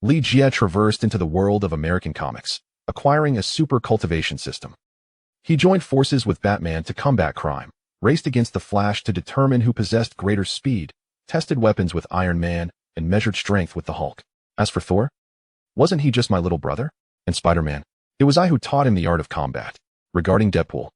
Li Jie traversed into the world of American comics, acquiring a super cultivation system. He joined forces with Batman to combat crime, raced against the Flash to determine who possessed greater speed, tested weapons with Iron Man, and measured strength with the Hulk. As for Thor, wasn't he just my little brother? And Spider-Man? It was I who taught him the art of combat. Regarding Deadpool,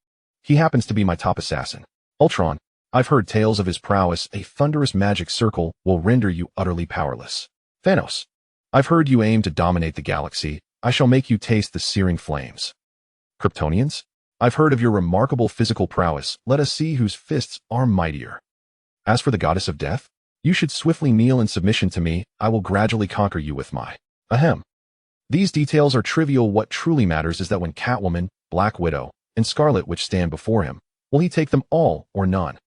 he happens to be my top assassin. Ultron, I've heard tales of his prowess. A thunderous magic circle will render you utterly powerless. Thanos, I've heard you aim to dominate the galaxy. I shall make you taste the searing flames. Kryptonians, I've heard of your remarkable physical prowess. Let us see whose fists are mightier. As for the goddess of death, you should swiftly kneel in submission to me. I will gradually conquer you with my ahem. These details are trivial. What truly matters is that when Catwoman, Black Widow, and Scarlet Witch stand before him, will he take them all or none?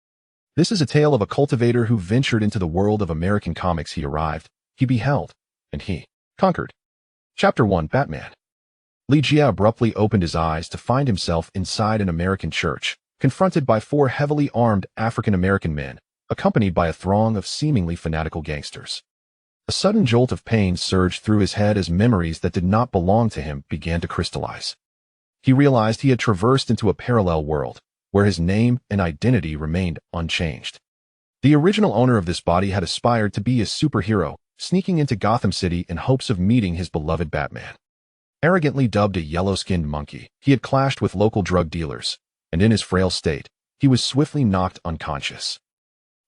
This is a tale of a cultivator who ventured into the world of American comics. He arrived, he beheld, and he conquered. Chapter 1, Batman. Li Jie abruptly opened his eyes to find himself inside an American church, confronted by 4 heavily armed African-American men, accompanied by a throng of seemingly fanatical gangsters. A sudden jolt of pain surged through his head as memories that did not belong to him began to crystallize. He realized he had traversed into a parallel world, where his name and identity remained unchanged. The original owner of this body had aspired to be a superhero, sneaking into Gotham City in hopes of meeting his beloved Batman. Arrogantly dubbed a yellow-skinned monkey, he had clashed with local drug dealers, and in his frail state, he was swiftly knocked unconscious.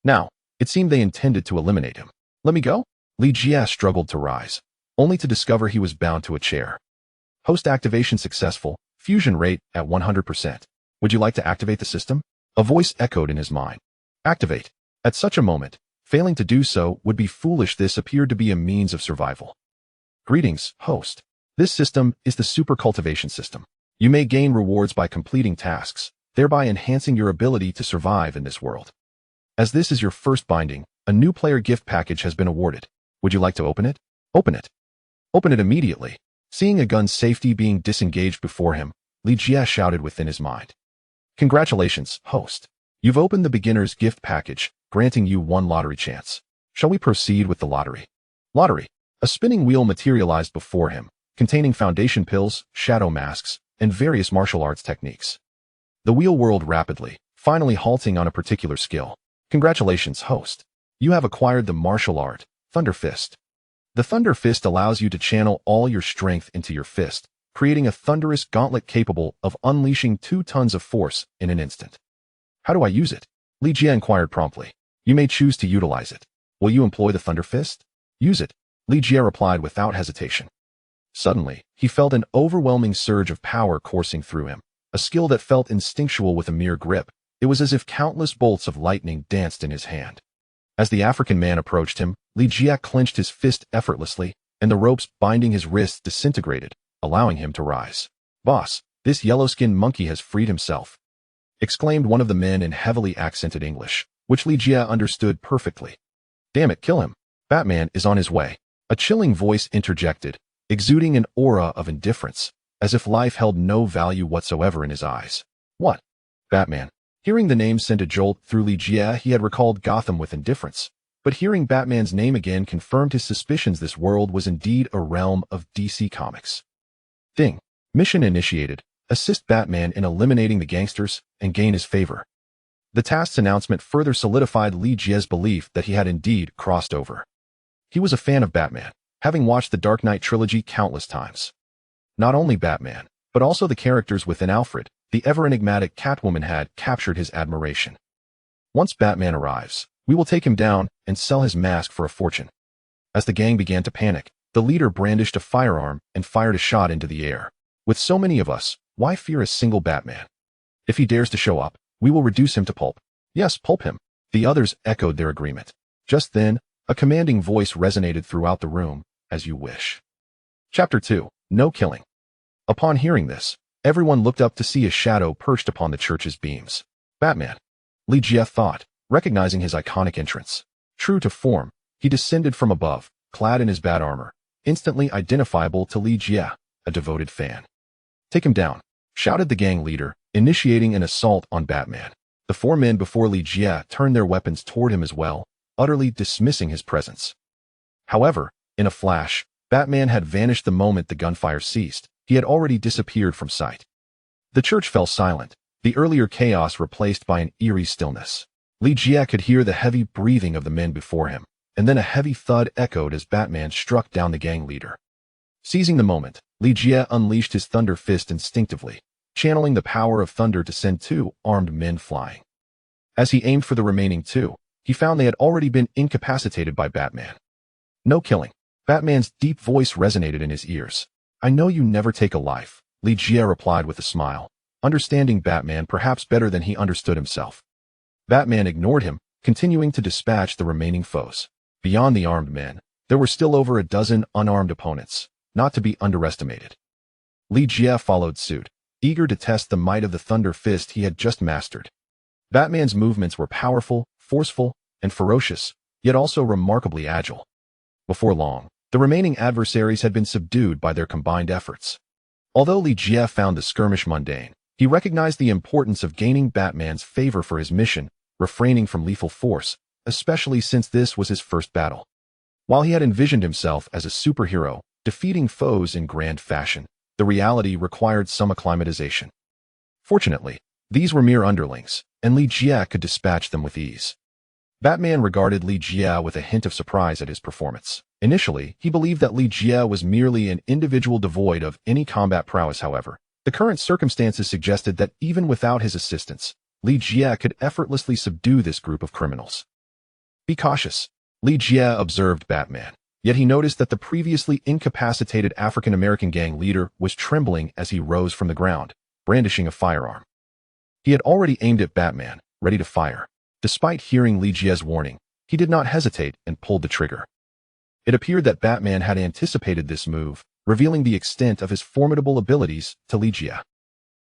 Now, it seemed they intended to eliminate him. Let me go? Li Jie struggled to rise, only to discover he was bound to a chair. Host activation successful, fusion rate at 100%. Would you like to activate the system? A voice echoed in his mind. Activate. At such a moment, failing to do so would be foolish. This appeared to be a means of survival. Greetings, host. This system is the Super Cultivation system. You may gain rewards by completing tasks, thereby enhancing your ability to survive in this world. As this is your first binding, a new player gift package has been awarded. Would you like to open it? Open it. Open it immediately. Seeing a gun's safety being disengaged before him, Li Jie shouted within his mind. Congratulations, host. You've opened the beginner's gift package, granting you 1 lottery chance. Shall we proceed with the lottery? Lottery. A spinning wheel materialized before him, containing foundation pills, shadow masks, and various martial arts techniques. The wheel whirled rapidly, finally halting on a particular skill. Congratulations, host. You have acquired the martial art, Thunder Fist. The Thunder Fist allows you to channel all your strength into your fist, creating a thunderous gauntlet capable of unleashing 2 tons of force in an instant. How do I use it? Li Jie inquired promptly. You may choose to utilize it. Will you employ the Thunder Fist? Use it, Li Jie replied without hesitation. Suddenly, he felt an overwhelming surge of power coursing through him, a skill that felt instinctual with a mere grip. It was as if countless bolts of lightning danced in his hand. As the African man approached him, Li Jie clenched his fist effortlessly, and the ropes binding his wrists disintegrated, allowing him to rise. Boss, this yellow-skinned monkey has freed himself, exclaimed one of the men in heavily accented English, which Li Jie understood perfectly. Damn it, kill him. Batman is on his way. A chilling voice interjected, exuding an aura of indifference, as if life held no value whatsoever in his eyes. What? Batman. Hearing the name sent a jolt through Li Jie. He had recalled Gotham with indifference, but hearing Batman's name again confirmed his suspicions. This world was indeed a realm of DC Comics. Thing. Mission initiated. Assist Batman in eliminating the gangsters and gain his favor. The task's announcement further solidified Li Jie's belief that he had indeed crossed over. He was a fan of Batman, having watched the Dark Knight trilogy countless times. Not only Batman, but also the characters within Alfred, the ever-enigmatic Catwoman had captured his admiration. Once Batman arrives, we will take him down and sell his mask for a fortune. As the gang began to panic, the leader brandished a firearm and fired a shot into the air. With so many of us, why fear a single Batman? If he dares to show up, we will reduce him to pulp. Yes, pulp him. The others echoed their agreement. Just then, a commanding voice resonated throughout the room. As you wish. Chapter 2. No killing. Upon hearing this, everyone looked up to see a shadow perched upon the church's beams. Batman. Li Jie thought, recognizing his iconic entrance. True to form, he descended from above, clad in his bat armor, instantly identifiable to Li Jie, a devoted fan. Take him down, shouted the gang leader, initiating an assault on Batman. The 4 men before Li Jie turned their weapons toward him as well, utterly dismissing his presence. However, in a flash, Batman had vanished the moment the gunfire ceased. He had already disappeared from sight. The church fell silent, the earlier chaos replaced by an eerie stillness. Li Jie could hear the heavy breathing of the men before him, and then a heavy thud echoed as Batman struck down the gang leader. Seizing the moment, Li Jie unleashed his thunder fist instinctively, channeling the power of thunder to send 2 armed men flying. As he aimed for the remaining 2, he found they had already been incapacitated by Batman. No killing. Batman's deep voice resonated in his ears. I know you never take a life, Li Jie replied with a smile, understanding Batman perhaps better than he understood himself. Batman ignored him, continuing to dispatch the remaining foes. Beyond the armed men, there were still over a dozen unarmed opponents, not to be underestimated. Li Jie followed suit, eager to test the might of the thunder fist he had just mastered. Batman's movements were powerful, forceful, and ferocious, yet also remarkably agile. Before long, the remaining adversaries had been subdued by their combined efforts. Although Li Jie found the skirmish mundane, he recognized the importance of gaining Batman's favor for his mission, refraining from lethal force, especially since this was his first battle. While he had envisioned himself as a superhero, defeating foes in grand fashion, the reality required some acclimatization. Fortunately, these were mere underlings, and Li Jie could dispatch them with ease. Batman regarded Li Jie with a hint of surprise at his performance. Initially, he believed that Li Jie was merely an individual devoid of any combat prowess. However, the current circumstances suggested that even without his assistance, Li Jie could effortlessly subdue this group of criminals. Be cautious, Li Jie observed Batman, yet he noticed that the previously incapacitated African-American gang leader was trembling as he rose from the ground, brandishing a firearm. He had already aimed at Batman, ready to fire. Despite hearing Li Jie's warning, he did not hesitate and pulled the trigger. It appeared that Batman had anticipated this move, revealing the extent of his formidable abilities to Li Jie.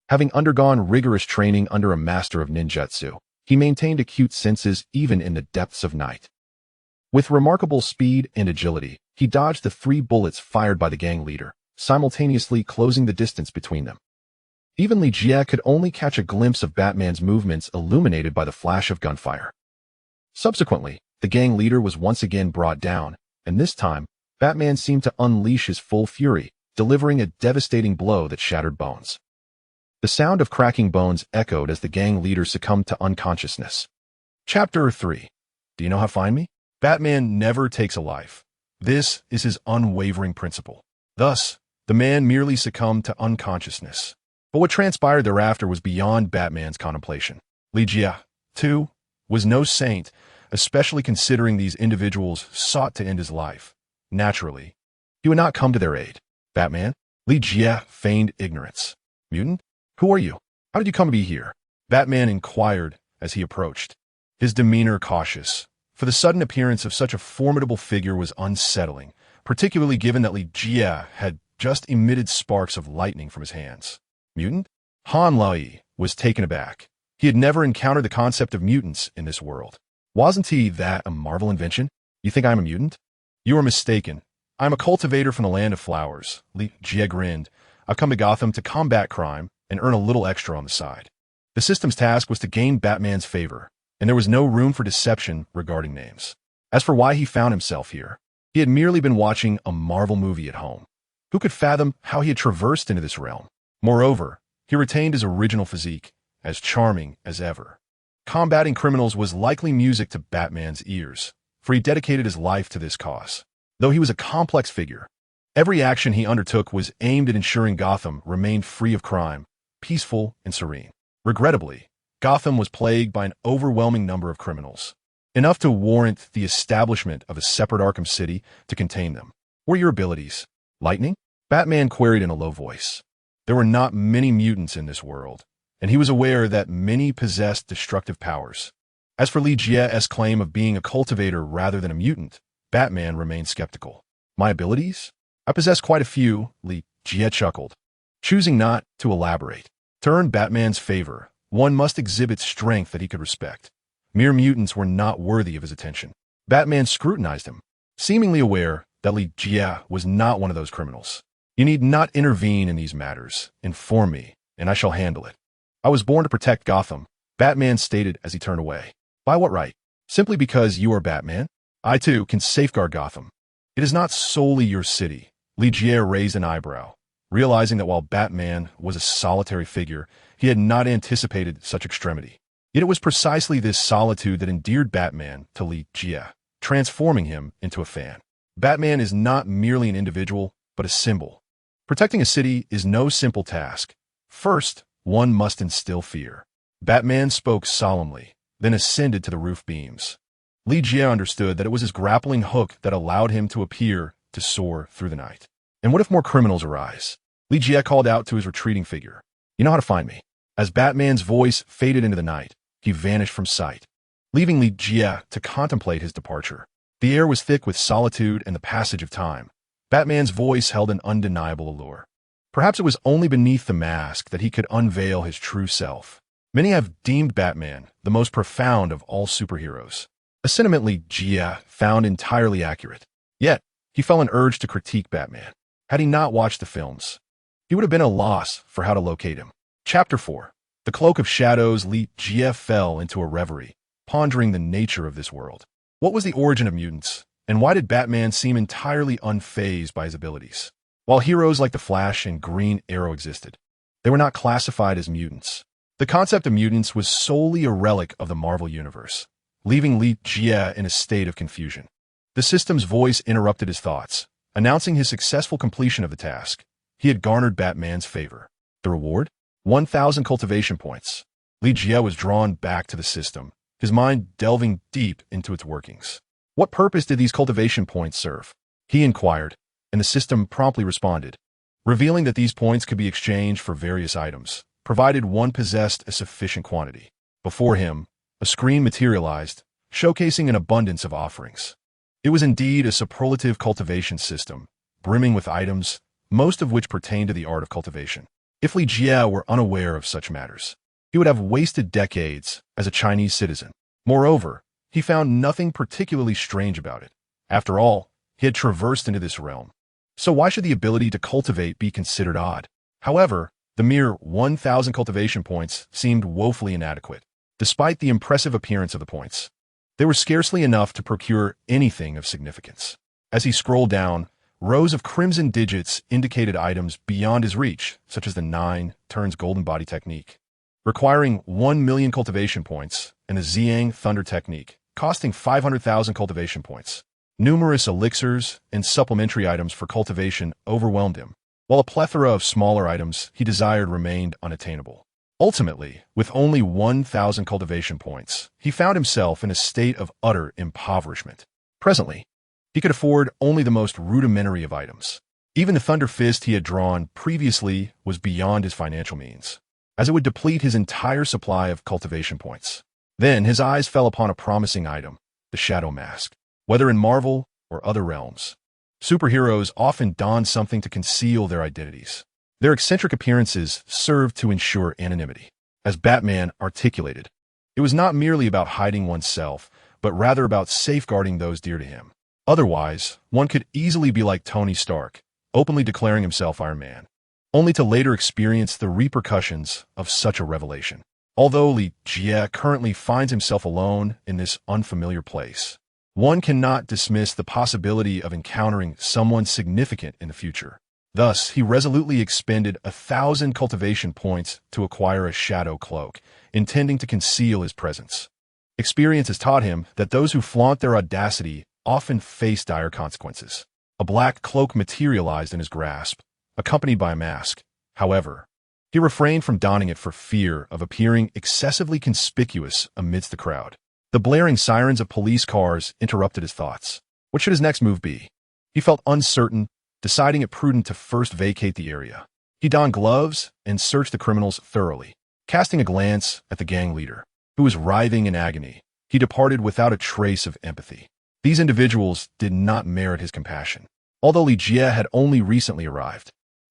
Having undergone rigorous training under a master of ninjutsu, he maintained acute senses even in the depths of night. With remarkable speed and agility, he dodged the 3 bullets fired by the gang leader, simultaneously closing the distance between them. Even Li Jie could only catch a glimpse of Batman's movements illuminated by the flash of gunfire. Subsequently, the gang leader was once again brought down, and this time, Batman seemed to unleash his full fury, delivering a devastating blow that shattered bones. The sound of cracking bones echoed as the gang leader succumbed to unconsciousness. Chapter 3. Do you know how to find me? Batman never takes a life. This is his unwavering principle. Thus, the man merely succumbed to unconsciousness. But what transpired thereafter was beyond Batman's contemplation. Li Jie, too, was no saint, especially considering these individuals sought to end his life. Naturally, he would not come to their aid. Batman? Li Jie feigned ignorance. Mutant? Who are you? How did you come to be here? Batman inquired as he approached, his demeanor cautious, for the sudden appearance of such a formidable figure was unsettling, particularly given that Li Jie had just emitted sparks of lightning from his hands. Mutant? Han Lai was taken aback. He had never encountered the concept of mutants in this world. Wasn't he that a Marvel invention? You think I'm a mutant? You are mistaken. I'm a cultivator from the land of flowers. Li Jie grinned. I've come to Gotham to combat crime and earn a little extra on the side. The system's task was to gain Batman's favor, and there was no room for deception regarding names. As for why he found himself here, he had merely been watching a Marvel movie at home. Who could fathom how he had traversed into this realm? Moreover, he retained his original physique, as charming as ever. Combating criminals was likely music to Batman's ears, for he dedicated his life to this cause. Though he was a complex figure, every action he undertook was aimed at ensuring Gotham remained free of crime, peaceful and serene. Regrettably, Gotham was plagued by an overwhelming number of criminals, enough to warrant the establishment of a separate Arkham City to contain them. What were your abilities? Lightning? Batman queried in a low voice. There were not many mutants in this world, and he was aware that many possessed destructive powers. As for Li Jie's claim of being a cultivator rather than a mutant, Batman remained skeptical. My abilities? I possess quite a few, Li Jie chuckled, choosing not to elaborate. To earn Batman's favor, one must exhibit strength that he could respect. Mere mutants were not worthy of his attention. Batman scrutinized him, seemingly aware that Li Jie was not one of those criminals. You need not intervene in these matters. Inform me, and I shall handle it. I was born to protect Gotham, Batman stated as he turned away. By what right? Simply because you are Batman? I, too, can safeguard Gotham. It is not solely your city, Li Jie raised an eyebrow, realizing that while Batman was a solitary figure, he had not anticipated such extremity. Yet it was precisely this solitude that endeared Batman to Li Jie, transforming him into a fan. Batman is not merely an individual, but a symbol. Protecting a city is no simple task. First, one must instill fear. Batman spoke solemnly, then ascended to the roof beams. Li Jie understood that it was his grappling hook that allowed him to appear to soar through the night. And what if more criminals arise? Li Jie called out to his retreating figure. You know how to find me. As Batman's voice faded into the night, he vanished from sight, leaving Li Jie to contemplate his departure. The air was thick with solitude and the passage of time. Batman's voice held an undeniable allure. Perhaps it was only beneath the mask that he could unveil his true self. Many have deemed Batman the most profound of all superheroes, a sentiment Li Jie found entirely accurate. Yet, he felt an urge to critique Batman. Had he not watched the films, he would have been at a loss for how to locate him. Chapter 4. The Cloak of Shadows. Li Jie fell into a reverie, pondering the nature of this world. What was the origin of mutants, and why did Batman seem entirely unfazed by his abilities? While heroes like the Flash and Green Arrow existed, they were not classified as mutants. The concept of mutants was solely a relic of the Marvel Universe, leaving Li Jie in a state of confusion. The system's voice interrupted his thoughts, announcing his successful completion of the task. He had garnered Batman's favor. The reward? 1,000 cultivation points. Li Jie was drawn back to the system, his mind delving deep into its workings. What purpose did these cultivation points serve? He inquired, and the system promptly responded, revealing that these points could be exchanged for various items, provided one possessed a sufficient quantity. Before him, a screen materialized, showcasing an abundance of offerings. It was indeed a superlative cultivation system, brimming with items, most of which pertained to the art of cultivation. If Li Jie were unaware of such matters, he would have wasted decades as a Chinese citizen. Moreover, he found nothing particularly strange about it. After all, he had traversed into this realm. So why should the ability to cultivate be considered odd? However, the mere 1,000 cultivation points seemed woefully inadequate. Despite the impressive appearance of the points, they were scarcely enough to procure anything of significance. As he scrolled down, rows of crimson digits indicated items beyond his reach, such as the 9 turns golden body technique, requiring 1 million cultivation points, and the Ziyang Thunder technique, costing 500,000 cultivation points. Numerous elixirs and supplementary items for cultivation overwhelmed him, while a plethora of smaller items he desired remained unattainable. Ultimately, with only 1,000 cultivation points, he found himself in a state of utter impoverishment. Presently, he could afford only the most rudimentary of items. Even the Thunder Fist he had drawn previously was beyond his financial means, as it would deplete his entire supply of cultivation points. Then his eyes fell upon a promising item, the Shadow Mask. Whether in Marvel or other realms, superheroes often don something to conceal their identities. Their eccentric appearances served to ensure anonymity. As Batman articulated, it was not merely about hiding oneself, but rather about safeguarding those dear to him. Otherwise, one could easily be like Tony Stark, openly declaring himself Iron Man, only to later experience the repercussions of such a revelation. Although Li Jie currently finds himself alone in this unfamiliar place, one cannot dismiss the possibility of encountering someone significant in the future. Thus, he resolutely expended 1,000 cultivation points to acquire a shadow cloak, intending to conceal his presence. Experience has taught him that those who flaunt their audacity often face dire consequences. A black cloak materialized in his grasp, accompanied by a mask. However, he refrained from donning it for fear of appearing excessively conspicuous amidst the crowd. The blaring sirens of police cars interrupted his thoughts. What should his next move be? He felt uncertain, deciding it prudent to first vacate the area. He donned gloves and searched the criminals thoroughly. Casting a glance at the gang leader, who was writhing in agony, he departed without a trace of empathy. These individuals did not merit his compassion. Although Li Jie had only recently arrived,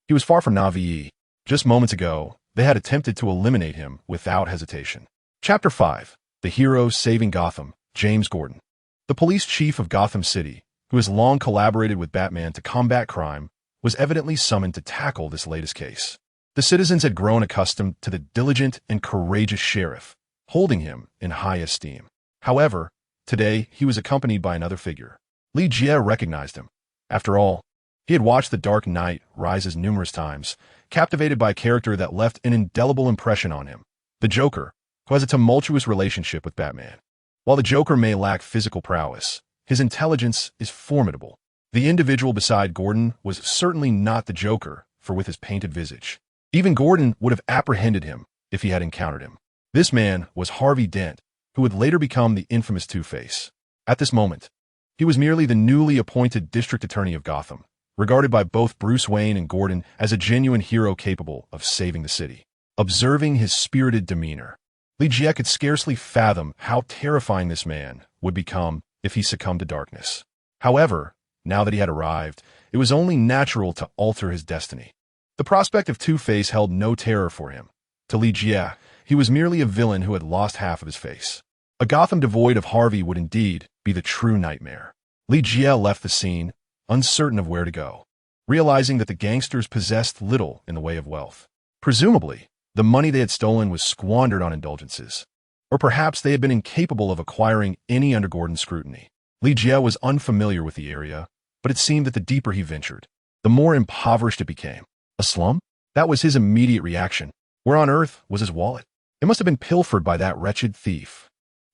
he was far from naive. Just moments ago, they had attempted to eliminate him without hesitation. Chapter 5. The Hero Saving Gotham, James Gordon. The police chief of Gotham City, who has long collaborated with Batman to combat crime, was evidently summoned to tackle this latest case. The citizens had grown accustomed to the diligent and courageous sheriff, holding him in high esteem. However, today he was accompanied by another figure. Li Jie recognized him. After all, He had watched The Dark Knight Rises numerous times, captivated by a character that left an indelible impression on him, the Joker, who has a tumultuous relationship with Batman. While the Joker may lack physical prowess, his intelligence is formidable. The individual beside Gordon was certainly not the Joker, for with his painted visage, even Gordon would have apprehended him if he had encountered him. This man was Harvey Dent, who would later become the infamous Two-Face. At this moment, he was merely the newly appointed district attorney of Gotham, regarded by both Bruce Wayne and Gordon as a genuine hero capable of saving the city. Observing his spirited demeanor, Lee Jie could scarcely fathom how terrifying this man would become if he succumbed to darkness. However, now that he had arrived, it was only natural to alter his destiny. The prospect of Two-Face held no terror for him. To Lee Jie, he was merely a villain who had lost half of his face. A Gotham devoid of Harvey would indeed be the true nightmare. Lee Jie left the scene, uncertain of where to go, realizing that the gangsters possessed little in the way of wealth. Presumably, the money they had stolen was squandered on indulgences, or perhaps they had been incapable of acquiring any under Gordon's scrutiny. Lee Jie was unfamiliar with the area, but it seemed that the deeper he ventured, the more impoverished it became. A slum? That was his immediate reaction. Where on earth was his wallet? It must have been pilfered by that wretched thief.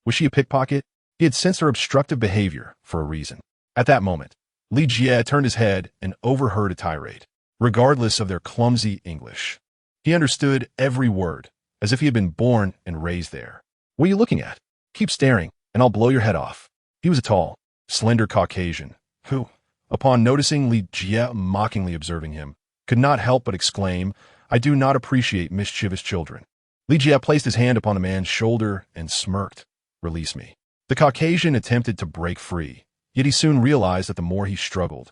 Was she a pickpocket? He had sensed her obstructive behavior for a reason. At that moment, Lee Jie turned his head and overheard a tirade, regardless of their clumsy English. He understood every word, as if he had been born and raised there. What are you looking at? Keep staring, and I'll blow your head off. He was a tall, slender Caucasian, who, upon noticing Lee Jie mockingly observing him, could not help but exclaim, "I do not appreciate mischievous children." Lee Jie placed his hand upon the man's shoulder and smirked. "Release me." The Caucasian attempted to break free, yet he soon realized that the more he struggled,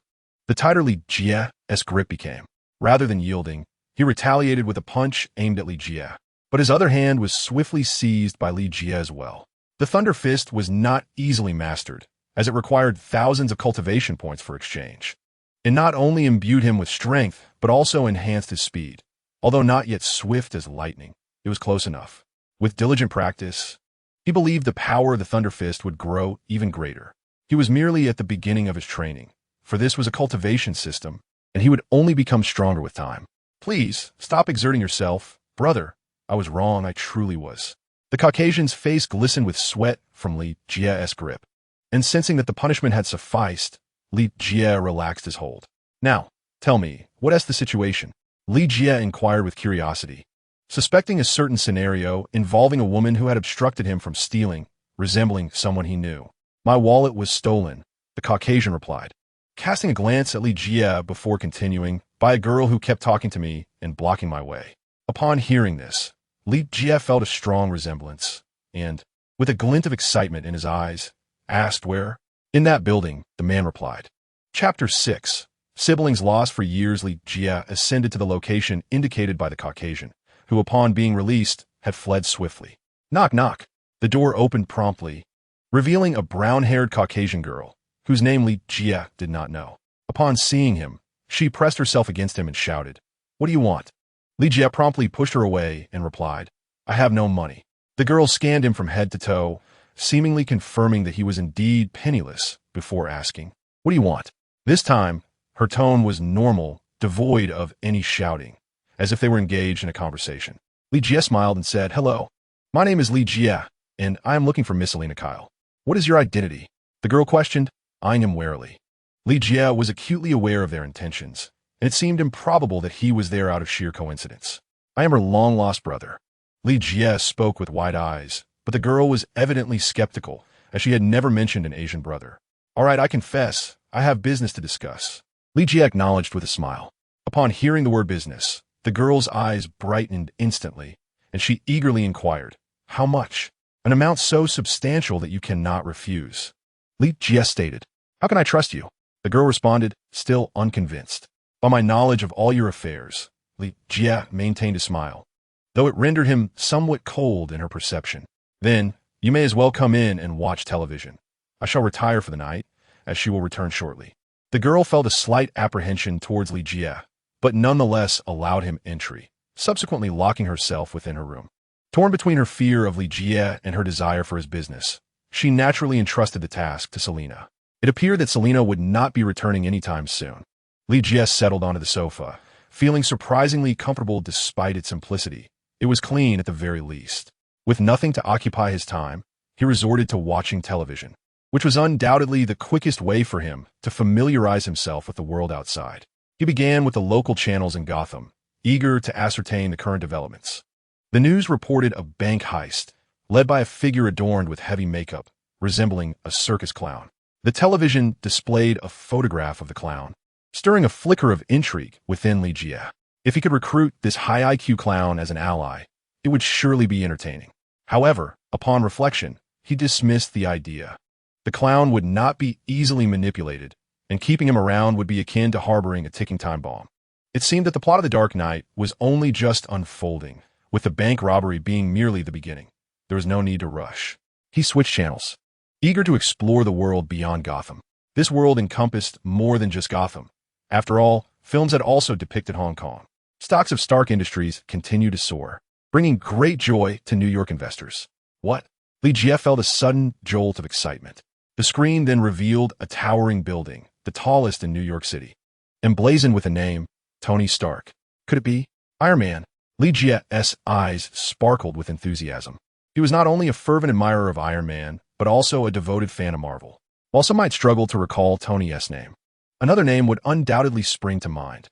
the tighter Lee Jie's grip became. Rather than yielding, he retaliated with a punch aimed at Lee Jie, but his other hand was swiftly seized by Lee Jie as well. The Thunder Fist was not easily mastered, as it required thousands of cultivation points for exchange. It not only imbued him with strength, but also enhanced his speed. Although not yet swift as lightning, it was close enough. With diligent practice, he believed the power of the Thunder Fist would grow even greater. He was merely at the beginning of his training, for this was a cultivation system, and he would only become stronger with time. "Please, stop exerting yourself. Brother, I was wrong, I truly was." The Caucasian's face glistened with sweat from Lee Jie's grip, and sensing that the punishment had sufficed, Lee Jie relaxed his hold. "Now, tell me, what is the situation?" Lee Jie inquired with curiosity, suspecting a certain scenario involving a woman who had obstructed him from stealing, resembling someone he knew. "My wallet was stolen," the Caucasian replied, casting a glance at Lee Jie before continuing, "by a girl who kept talking to me and blocking my way." Upon hearing this, Lee Jie felt a strong resemblance, and, with a glint of excitement in his eyes, asked where. "In that building," the man replied. Chapter 6. Siblings lost for years. Lee Jie ascended to the location indicated by the Caucasian, who upon being released, had fled swiftly. Knock knock. The door opened promptly, revealing a brown-haired Caucasian girl, whose name Lee Jie did not know. Upon seeing him, she pressed herself against him and shouted, "What do you want?" Lee Jie promptly pushed her away and replied, "I have no money." The girl scanned him from head to toe, seemingly confirming that he was indeed penniless, before asking, "What do you want?" This time, her tone was normal, devoid of any shouting, as if they were engaged in a conversation. Lee Jie smiled and said, "Hello. My name is Lee Jie, and I am looking for Miss Selina Kyle. What is your identity?" The girl questioned, eyeing him warily. Lee Jie was acutely aware of their intentions, and it seemed improbable that he was there out of sheer coincidence. "I am her long-lost brother." Lee Jie spoke with wide eyes, but the girl was evidently skeptical, as she had never mentioned an Asian brother. "All right, I confess, I have business to discuss," Lee Jie acknowledged with a smile. Upon hearing the word business, the girl's eyes brightened instantly, and she eagerly inquired, "How much?" "An amount so substantial that you cannot refuse." Lee Jie stated, "How can I trust you?" The girl responded, still unconvinced. "By my knowledge of all your affairs." Lee Jie maintained a smile, though it rendered him somewhat cold in her perception. "Then, you may as well come in and watch television. I shall retire for the night, as she will return shortly." The girl felt a slight apprehension towards Lee Jie, but nonetheless allowed him entry, subsequently locking herself within her room. Torn between her fear of Lee Jie and her desire for his business, she naturally entrusted the task to Selina. It appeared that Selina would not be returning anytime soon. Li Jie settled onto the sofa, feeling surprisingly comfortable despite its simplicity. It was clean at the very least. With nothing to occupy his time, he resorted to watching television, which was undoubtedly the quickest way for him to familiarize himself with the world outside. He began with the local channels in Gotham, eager to ascertain the current developments. The news reported a bank heist, led by a figure adorned with heavy makeup, resembling a circus clown. The television displayed a photograph of the clown, stirring a flicker of intrigue within Li Jie. If he could recruit this high IQ clown as an ally, it would surely be entertaining. However, upon reflection, he dismissed the idea. The clown would not be easily manipulated, and keeping him around would be akin to harboring a ticking time bomb. It seemed that the plot of The Dark Knight was only just unfolding, with the bank robbery being merely the beginning. There was no need to rush. He switched channels, eager to explore the world beyond Gotham. This world encompassed more than just Gotham. After all, films had also depicted Hong Kong. Stocks of Stark Industries continued to soar, bringing great joy to New York investors. What? Li Jie felt a sudden jolt of excitement. The screen then revealed a towering building, the tallest in New York City, emblazoned with a name, Tony Stark. Could it be Iron Man? Li Jie's eyes sparkled with enthusiasm. He was not only a fervent admirer of Iron Man, but also a devoted fan of Marvel. While some might struggle to recall Tony's name, another name would undoubtedly spring to mind.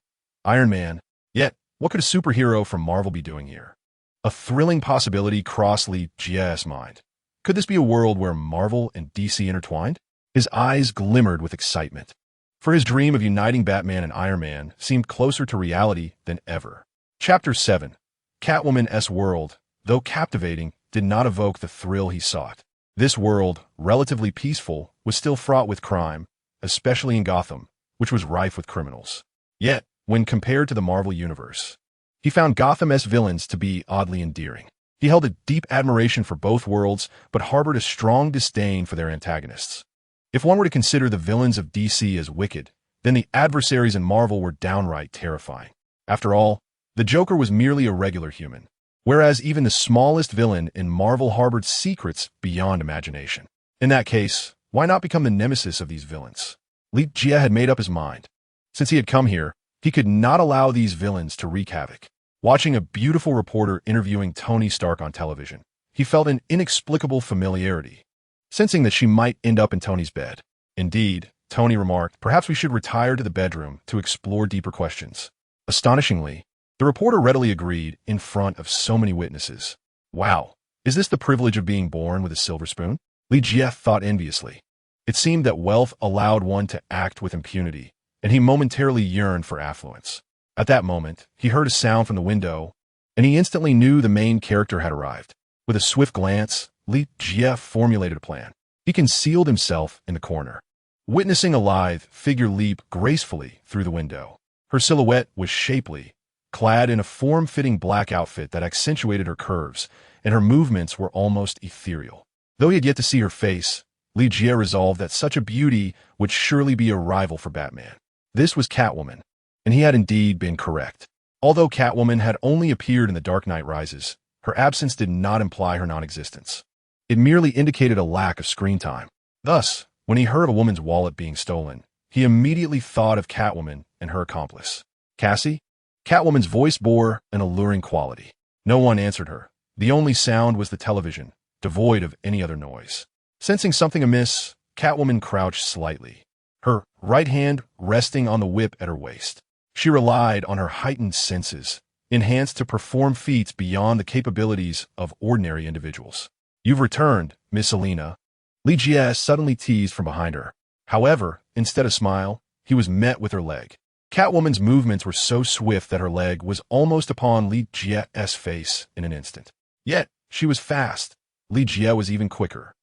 Iron Man. Yet, what could a superhero from Marvel be doing here? A thrilling possibility crossed Li Jie's mind. Could this be a world where Marvel and DC intertwined? His eyes glimmered with excitement, for his dream of uniting Batman and Iron Man seemed closer to reality than ever. Chapter 7. Catwoman's world, though captivating, did not evoke the thrill he sought. This world, relatively peaceful, was still fraught with crime, especially in Gotham, which was rife with criminals. Yet, when compared to the Marvel Universe, he found Gotham's villains to be oddly endearing. He held a deep admiration for both worlds, but harbored a strong disdain for their antagonists. If one were to consider the villains of DC as wicked, then the adversaries in Marvel were downright terrifying. After all, the Joker was merely a regular human, whereas even the smallest villain in Marvel harbored secrets beyond imagination. In that case, why not become the nemesis of these villains? Li Jie had made up his mind. Since he had come here, he could not allow these villains to wreak havoc. Watching a beautiful reporter interviewing Tony Stark on television, he felt an inexplicable familiarity, sensing that she might end up in Tony's bed. Indeed, Tony remarked, perhaps we should retire to the bedroom to explore deeper questions. Astonishingly, the reporter readily agreed in front of so many witnesses. Wow, is this the privilege of being born with a silver spoon? Li Jie thought enviously. It seemed that wealth allowed one to act with impunity, and he momentarily yearned for affluence. At that moment, he heard a sound from the window, and he instantly knew the main character had arrived. With a swift glance, Li Jie formulated a plan. He concealed himself in the corner, witnessing a lithe figure leap gracefully through the window. Her silhouette was shapely, clad in a form-fitting black outfit that accentuated her curves, and her movements were almost ethereal. Though he had yet to see her face, Li Jie resolved that such a beauty would surely be a rival for Batman. This was Catwoman, and he had indeed been correct. Although Catwoman had only appeared in The Dark Knight Rises, her absence did not imply her non-existence. It merely indicated a lack of screen time. Thus, when he heard of a woman's wallet being stolen, he immediately thought of Catwoman and her accomplice. Cassie? Catwoman's voice bore an alluring quality. No one answered her. The only sound was the television, devoid of any other noise. Sensing something amiss, Catwoman crouched slightly, her right hand resting on the whip at her waist. She relied on her heightened senses, enhanced to perform feats beyond the capabilities of ordinary individuals. You've returned, Miss Alina. Li Jie suddenly teased from behind her. However, instead of smile, he was met with her leg. Catwoman's movements were so swift that her leg was almost upon Li Jie's face in an instant. Yet, she was fast. Li Jie was even quicker.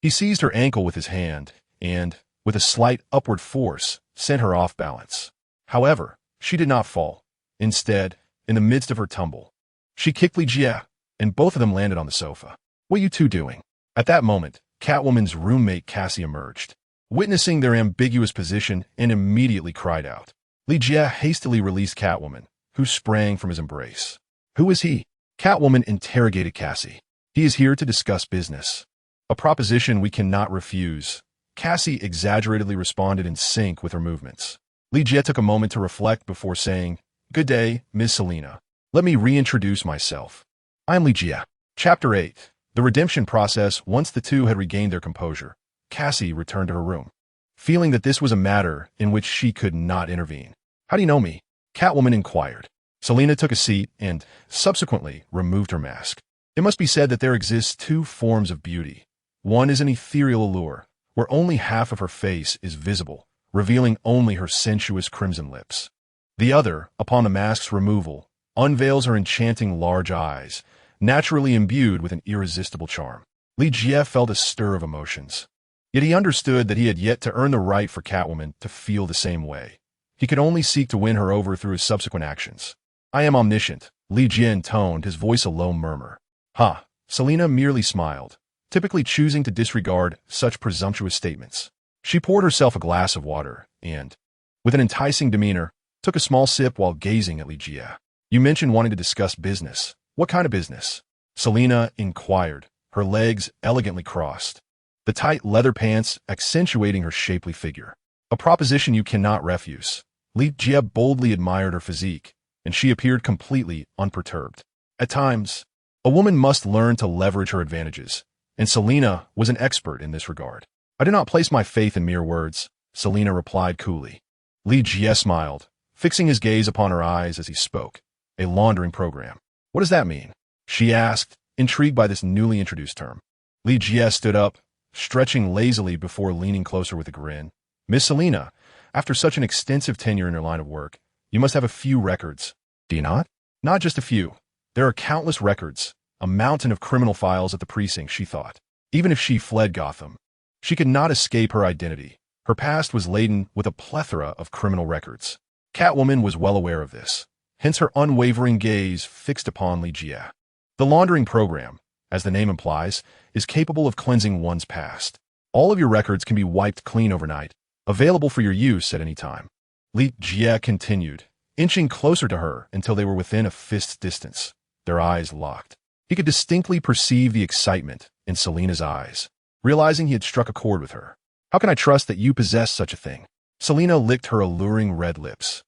He seized her ankle with his hand and, with a slight upward force, sent her off balance. However, she did not fall. Instead, in the midst of her tumble, she kicked Li Jie, and both of them landed on the sofa. What are you two doing? At that moment, Catwoman's roommate Cassie emerged, witnessing their ambiguous position, and immediately cried out. Li Jie hastily released Catwoman, who sprang from his embrace. Who is he? Catwoman interrogated Cassie. He is here to discuss business. A proposition we cannot refuse. Cassie exaggeratedly responded in sync with her movements. Li Jie took a moment to reflect before saying, "Good day, Ms. Selina. Let me reintroduce myself. I am Li Jie." Chapter 8. The Redemption Process. Once the two had regained their composure, Cassie returned to her room, feeling that this was a matter in which she could not intervene. "How do you know me?" Catwoman inquired. Selina took a seat and, subsequently, removed her mask. It must be said that there exists two forms of beauty. One is an ethereal allure, where only half of her face is visible, revealing only her sensuous crimson lips. The other, upon the mask's removal, unveils her enchanting large eyes, naturally imbued with an irresistible charm. Li Jie felt a stir of emotions. Yet he understood that he had yet to earn the right for Catwoman to feel the same way. He could only seek to win her over through his subsequent actions. "I am omniscient," Li Jie intoned, his voice a low murmur. "Ha!" Selina merely smiled, typically choosing to disregard such presumptuous statements. She poured herself a glass of water and, with an enticing demeanor, took a small sip while gazing at Li Jie. "You mentioned wanting to discuss business. What kind of business?" Selina inquired, her legs elegantly crossed, the tight leather pants accentuating her shapely figure. "A proposition you cannot refuse." Li Jie boldly admired her physique, and she appeared completely unperturbed. At times, a woman must learn to leverage her advantages, and Selina was an expert in this regard. "I do not place my faith in mere words," Selina replied coolly. Li Jie smiled, fixing his gaze upon her eyes as he spoke. "A laundering program. What does that mean?" she asked, intrigued by this newly introduced term. Li Jie stood up, stretching lazily before leaning closer with a grin. "Miss Selina, after such an extensive tenure in your line of work, you must have a few records. Do you not?" "Not just a few. There are countless records, a mountain of criminal files at the precinct," she thought. Even if she fled Gotham, she could not escape her identity. Her past was laden with a plethora of criminal records. Catwoman was well aware of this, hence her unwavering gaze fixed upon Li Jie. The laundering program, as the name implies, is capable of cleansing one's past. All of your records can be wiped clean overnight, available for your use at any time. Li Jie continued, inching closer to her until they were within a fist's distance, their eyes locked. He could distinctly perceive the excitement in Selina's eyes, realizing he had struck a chord with her. "How can I trust that you possess such a thing?" Selina licked her alluring red lips,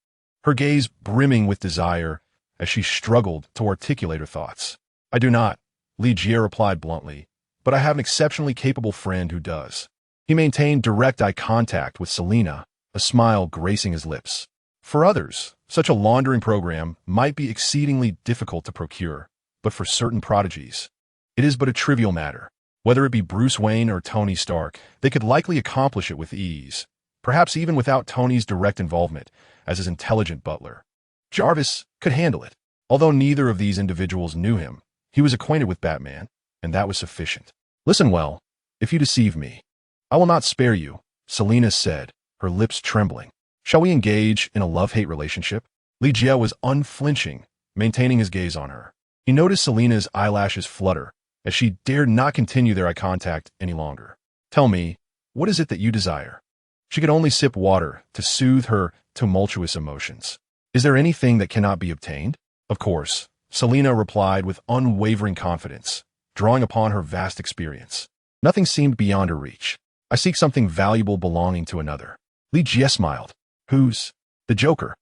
her gaze brimming with desire as she struggled to articulate her thoughts. "I do not," Li Jie replied bluntly, "but I have an exceptionally capable friend who does." He maintained direct eye contact with Selina, a smile gracing his lips. For others, such a laundering program might be exceedingly difficult to procure, but for certain prodigies, it is but a trivial matter. Whether it be Bruce Wayne or Tony Stark, they could likely accomplish it with ease, perhaps even without Tony's direct involvement as his intelligent butler. Jarvis could handle it. Although neither of these individuals knew him, he was acquainted with Batman, and that was sufficient. "Listen well, if you deceive me, I will not spare you," Selina said, her lips trembling. "Shall we engage in a love-hate relationship?" Li Jie was unflinching, maintaining his gaze on her. He noticed Selina's eyelashes flutter, as she dared not continue their eye contact any longer. "Tell me, what is it that you desire?" She could only sip water to soothe her tumultuous emotions. "Is there anything that cannot be obtained?" "Of course," Selina replied with unwavering confidence, drawing upon her vast experience. Nothing seemed beyond her reach. "I seek something valuable belonging to another." Li Jie smiled. "Who's?" "The Joker."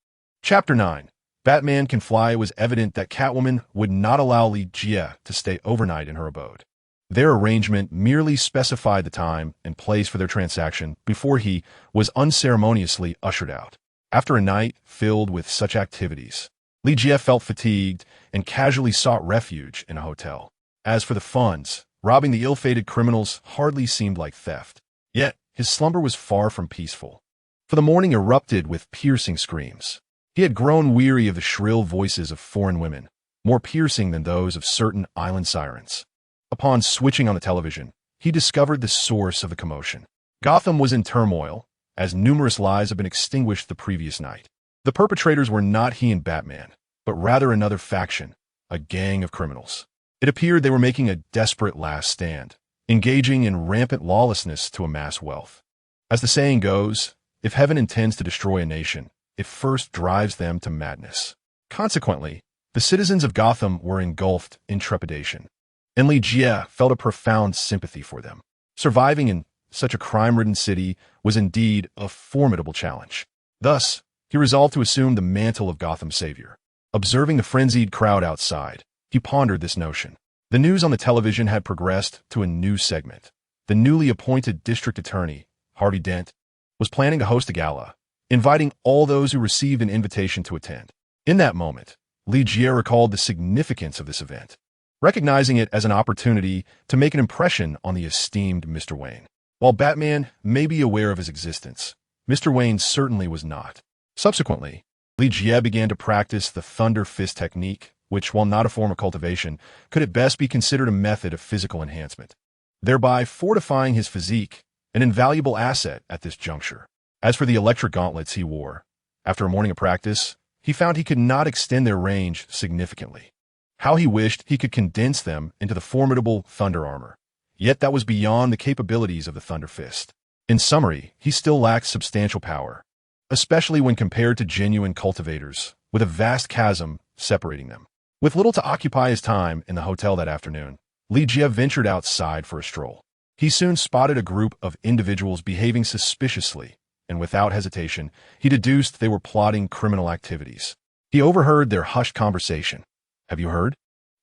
Chapter 9. Batman Can Fly. It was evident that Catwoman would not allow Li Jie to stay overnight in her abode. Their arrangement merely specified the time and place for their transaction before he was unceremoniously ushered out. After a night filled with such activities, Li Jie felt fatigued and casually sought refuge in a hotel. As for the funds, robbing the ill-fated criminals hardly seemed like theft. Yet, his slumber was far from peaceful, for the morning erupted with piercing screams. He had grown weary of the shrill voices of foreign women, more piercing than those of certain island sirens. Upon switching on the television, he discovered the source of the commotion. Gotham was in turmoil, as numerous lives had been extinguished the previous night. The perpetrators were not he and Batman, but rather another faction, a gang of criminals. It appeared they were making a desperate last stand, engaging in rampant lawlessness to amass wealth. As the saying goes, if heaven intends to destroy a nation, it first drives them to madness. Consequently, the citizens of Gotham were engulfed in trepidation, and Li Jie felt a profound sympathy for them. Surviving in such a crime-ridden city was indeed a formidable challenge. Thus, He resolved to assume the mantle of Gotham's savior. Observing the frenzied crowd outside, he pondered this notion. The news on the television had progressed to a new segment. The newly appointed district attorney, Harvey Dent, was planning to host a gala, inviting all those who received an invitation to attend. In that moment, Lee Jie recalled the significance of this event, recognizing it as an opportunity to make an impression on the esteemed Mr. Wayne. While Batman may be aware of his existence, Mr. Wayne certainly was not. Subsequently, Lee Jie began to practice the Thunder Fist technique, which, while not a form of cultivation, could at best be considered a method of physical enhancement, thereby fortifying his physique, an invaluable asset at this juncture. As for the electric gauntlets he wore, after a morning of practice, he found he could not extend their range significantly. How he wished he could condense them into the formidable Thunder Armor. Yet that was beyond the capabilities of the Thunder Fist. In summary, he still lacked substantial power, especially when compared to genuine cultivators, with a vast chasm separating them. With little to occupy his time in the hotel that afternoon, Lee Jie ventured outside for a stroll. He soon spotted a group of individuals behaving suspiciously, and without hesitation, he deduced they were plotting criminal activities. He overheard their hushed conversation. "Have you heard?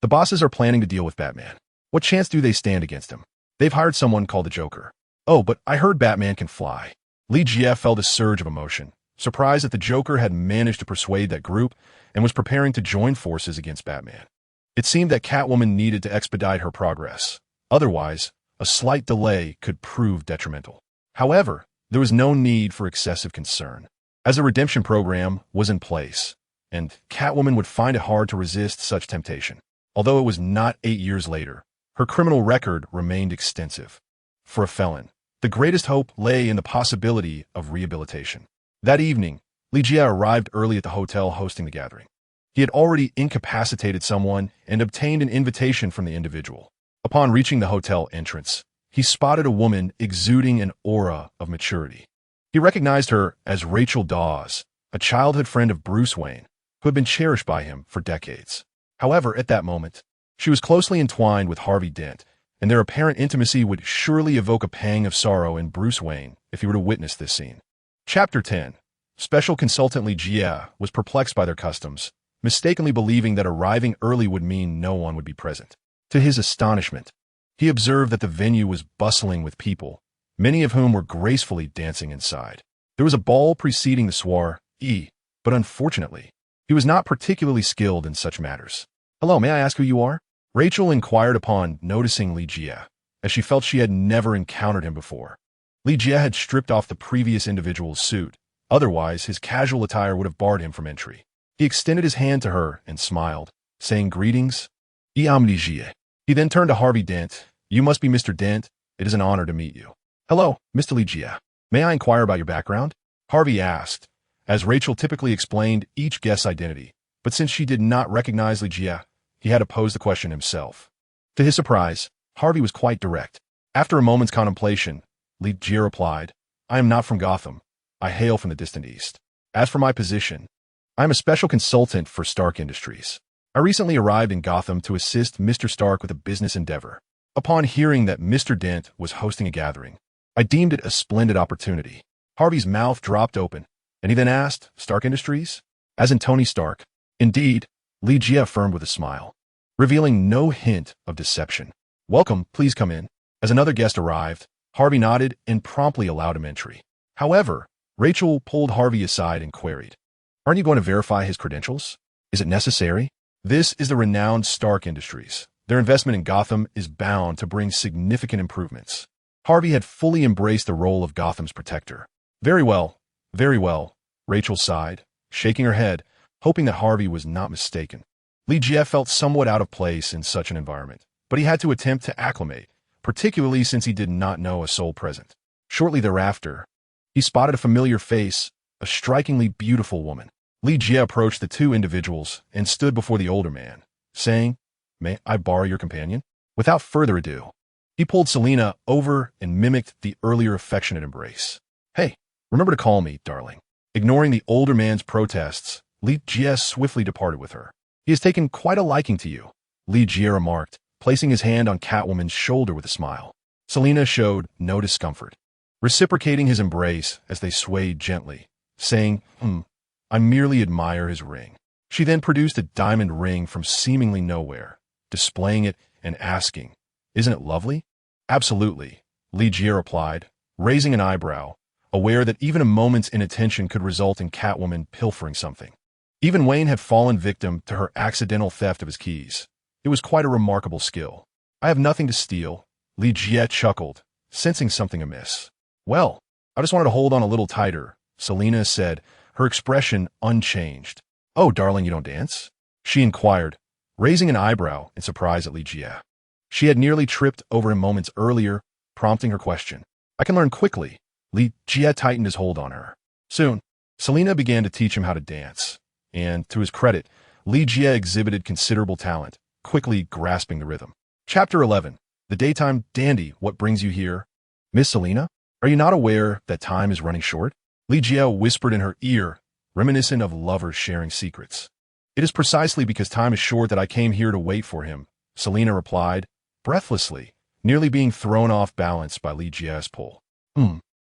The bosses are planning to deal with Batman. What chance do they stand against him? They've hired someone called the Joker. Oh, but I heard Batman can fly." Lee Jie felt a surge of emotion, surprised that the Joker had managed to persuade that group and was preparing to join forces against Batman. It seemed that Catwoman needed to expedite her progress. Otherwise, a slight delay could prove detrimental. However, there was no need for excessive concern, as a redemption program was in place, and Catwoman would find it hard to resist such temptation. Although it was not 8 years later, her criminal record remained extensive. For a felon, the greatest hope lay in the possibility of rehabilitation. That evening, Lee Jie arrived early at the hotel hosting the gathering. He had already incapacitated someone and obtained an invitation from the individual. Upon reaching the hotel entrance, he spotted a woman exuding an aura of maturity. He recognized her as Rachel Dawes, a childhood friend of Bruce Wayne, who had been cherished by him for decades. However, at that moment, she was closely entwined with Harvey Dent, and their apparent intimacy would surely evoke a pang of sorrow in Bruce Wayne if he were to witness this scene. Chapter 10. Special Consultant Lee Jie was perplexed by their customs, mistakenly believing that arriving early would mean no one would be present. To his astonishment, he observed that the venue was bustling with people, many of whom were gracefully dancing inside. There was a ball preceding the soiree, but unfortunately, he was not particularly skilled in such matters. "Hello, may I ask who you are?" Rachel inquired upon noticing Lee Jie, as she felt she had never encountered him before. Lee Jie had stripped off the previous individual's suit, otherwise his casual attire would have barred him from entry. He extended his hand to her and smiled, saying, "Greetings, I am Lee Jie." He then turned to Harvey Dent. "You must be Mr. Dent. It is an honor to meet you." "Hello, Mr. Lee Jie. May I inquire about your background?" Harvey asked, as Rachel typically explained each guest's identity, but since she did not recognize Lee Jie, he had to pose the question himself. To his surprise, Harvey was quite direct. After a moment's contemplation, Lee Jie replied, "I am not from Gotham. I hail from the distant east. As for my position, I am a special consultant for Stark Industries. I recently arrived in Gotham to assist Mr. Stark with a business endeavor. Upon hearing that Mr. Dent was hosting a gathering, I deemed it a splendid opportunity." Harvey's mouth dropped open, and he then asked, "Stark Industries?" "As in Tony Stark." "Indeed," Lee Jie affirmed with a smile, revealing no hint of deception. "Welcome, please come in." As another guest arrived, Harvey nodded and promptly allowed him entry. However, Rachel pulled Harvey aside and queried, "Aren't you going to verify his credentials? Is it necessary?" This is the renowned Stark Industries. Their investment in Gotham is bound to bring significant improvements. Harvey had fully embraced the role of Gotham's protector. Very well, Rachel sighed, shaking her head, hoping that Harvey was not mistaken. Lee Jie felt somewhat out of place in such an environment, but he had to attempt to acclimate, particularly since he did not know a soul present. Shortly thereafter, he spotted a familiar face, a strikingly beautiful woman. Lee Jie approached the two individuals and stood before the older man, saying, "May I borrow your companion?" Without further ado, he pulled Selina over and mimicked the earlier affectionate embrace. "Hey, remember to call me, darling." Ignoring the older man's protests, Lee Jie swiftly departed with her. "He has taken quite a liking to you," Lee Jie remarked, placing his hand on Catwoman's shoulder with a smile. Selina showed no discomfort, reciprocating his embrace as they swayed gently, saying, I merely admire his ring. She then produced a diamond ring from seemingly nowhere, displaying it and asking, "Isn't it lovely?" "Absolutely," Li Jie replied, raising an eyebrow, aware that even a moment's inattention could result in Catwoman pilfering something. Even Wayne had fallen victim to her accidental theft of his keys. It was quite a remarkable skill. "I have nothing to steal," Li Jie chuckled, sensing something amiss. "Well, I just wanted to hold on a little tighter," Selina said, her expression unchanged. "Oh, darling, you don't dance?" she inquired, raising an eyebrow in surprise at Li Jie. She had nearly tripped over him moments earlier, prompting her question. "I can learn quickly." Li Jie tightened his hold on her. Soon, Selina began to teach him how to dance, and, to his credit, Li Jie exhibited considerable talent, quickly grasping the rhythm. Chapter 11. The Daytime Dandy, What Brings You Here? "Miss Selina, are you not aware that time is running short?" Li Jie whispered in her ear, reminiscent of lovers sharing secrets. "It is precisely because time is short that I came here to wait for him," Selina replied, breathlessly, nearly being thrown off balance by Li Jie's pull.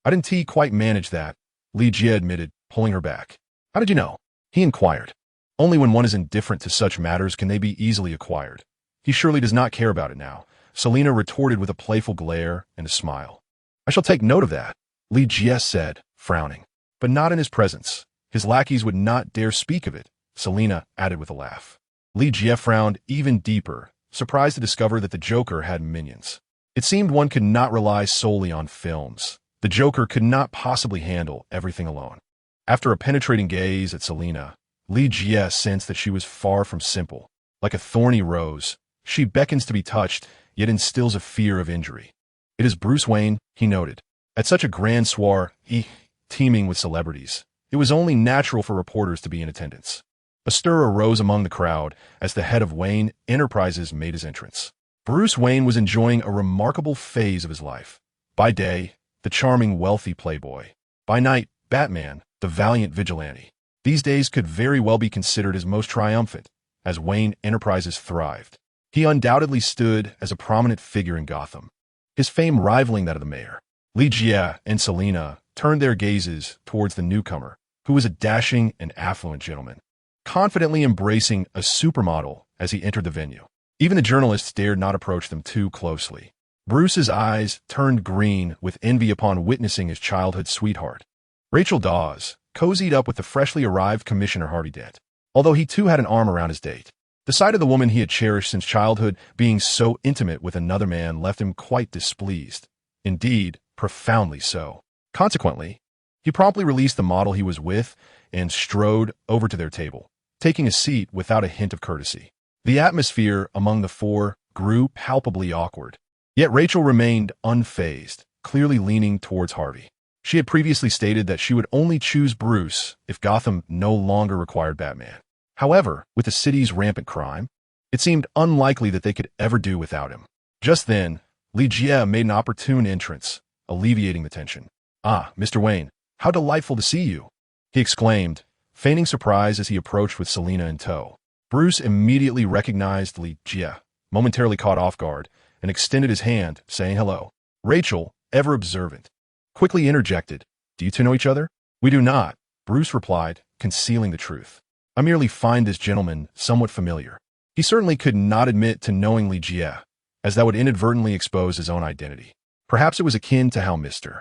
I didn't quite manage that," Li Jie admitted, pulling her back. "How did you know?" he inquired. "Only when one is indifferent to such matters can they be easily acquired. He surely does not care about it now," Selina retorted with a playful glare and a smile. "I shall take note of that," Li Jie said, frowning. "But not in his presence. His lackeys would not dare speak of it," Selina added with a laugh. Li Jie frowned even deeper, surprised to discover that the Joker had minions. It seemed one could not rely solely on films. The Joker could not possibly handle everything alone. After a penetrating gaze at Selina, Li Jie sensed that she was far from simple. Like a thorny rose, she beckons to be touched, yet instills a fear of injury. "It is Bruce Wayne," he noted. At such a grand soirée, teeming with celebrities, it was only natural for reporters to be in attendance. A stir arose among the crowd as the head of Wayne Enterprises made his entrance. Bruce Wayne was enjoying a remarkable phase of his life. By day, the charming, wealthy playboy. By night, Batman, the valiant vigilante. These days could very well be considered his most triumphant, as Wayne Enterprises thrived. He undoubtedly stood as a prominent figure in Gotham, his fame rivaling that of the mayor. Li Jie and Selina turned their gazes towards the newcomer, who was a dashing and affluent gentleman, confidently embracing a supermodel as he entered the venue. Even the journalists dared not approach them too closely. Bruce's eyes turned green with envy upon witnessing his childhood sweetheart. Rachel Dawes cozied up with the freshly arrived Commissioner Harvey Dent, although he too had an arm around his date. The sight of the woman he had cherished since childhood being so intimate with another man left him quite displeased. Indeed, profoundly so. Consequently, he promptly released the model he was with and strode over to their table, taking a seat without a hint of courtesy. The atmosphere among the four grew palpably awkward. Yet Rachel remained unfazed, clearly leaning towards Harvey. She had previously stated that she would only choose Bruce if Gotham no longer required Batman. However, with the city's rampant crime, it seemed unlikely that they could ever do without him. Just then, Li Jie made an opportune entrance, alleviating the tension. "Ah, Mr. Wayne, how delightful to see you," he exclaimed, feigning surprise as he approached with Selina in tow. Bruce immediately recognized Li Jie, momentarily caught off guard, and extended his hand, saying hello. Rachel, ever observant, quickly interjected, "Do you two know each other?" "We do not," Bruce replied, concealing the truth. "I merely find this gentleman somewhat familiar." He certainly could not admit to knowing Li Jie, as that would inadvertently expose his own identity. Perhaps it was akin to how Mr.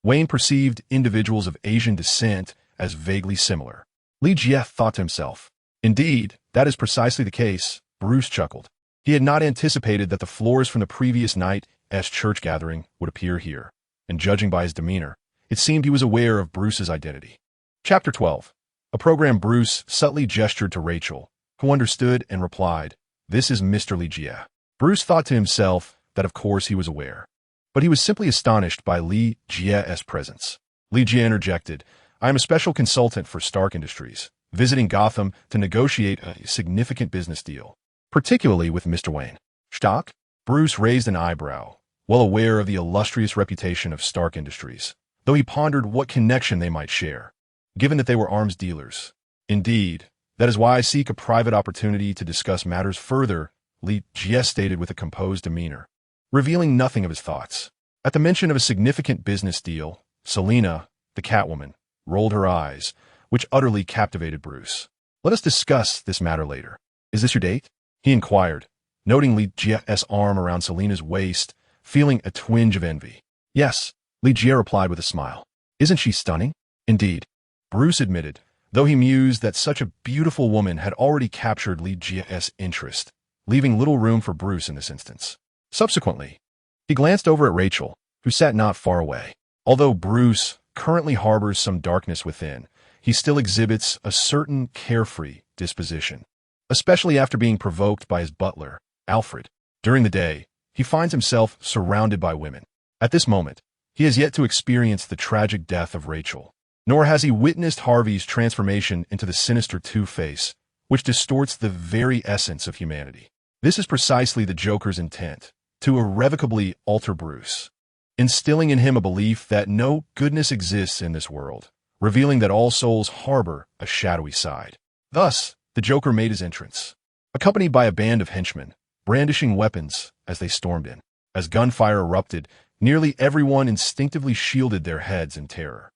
Wayne perceived individuals of Asian descent as vaguely similar. Li Jie thought to himself. Indeed, that is precisely the case, Bruce chuckled. He had not anticipated that the floors from the previous night's church gathering would appear here, and judging by his demeanor, it seemed he was aware of Bruce's identity. Chapter 12. A program. Bruce subtly gestured to Rachel, who understood and replied, "This is Mr. Li Jie." Bruce thought to himself that of course he was aware, but he was simply astonished by Li Jie's presence. Li Jie interjected, "I am a special consultant for Stark Industries, visiting Gotham to negotiate a significant business deal, particularly with Mr. Wayne." "Stock?" Bruce raised an eyebrow, well aware of the illustrious reputation of Stark Industries, though he pondered what connection they might share, given that they were arms dealers. "Indeed, that is why I seek a private opportunity to discuss matters further," Li Jie stated with a composed demeanor, revealing nothing of his thoughts. At the mention of a significant business deal, Selina, the Catwoman, rolled her eyes, which utterly captivated Bruce. "Let us discuss this matter later. Is this your date?" he inquired, noting Ligia's arm around Selina's waist, feeling a twinge of envy. "Yes," Ligia replied with a smile. "Isn't she stunning?" "Indeed," Bruce admitted, though he mused that such a beautiful woman had already captured Ligia's interest, leaving little room for Bruce in this instance. Subsequently, he glanced over at Rachel, who sat not far away. Although Bruce currently harbors some darkness within, he still exhibits a certain carefree disposition, especially after being provoked by his butler, Alfred. During the day, he finds himself surrounded by women. At this moment, he has yet to experience the tragic death of Rachel, nor has he witnessed Harvey's transformation into the sinister Two-Face, which distorts the very essence of humanity. This is precisely the Joker's intent, to irrevocably alter Bruce, instilling in him a belief that no goodness exists in this world, revealing that all souls harbor a shadowy side. Thus, the Joker made his entrance, accompanied by a band of henchmen, brandishing weapons as they stormed in. As gunfire erupted, nearly everyone instinctively shielded their heads in terror.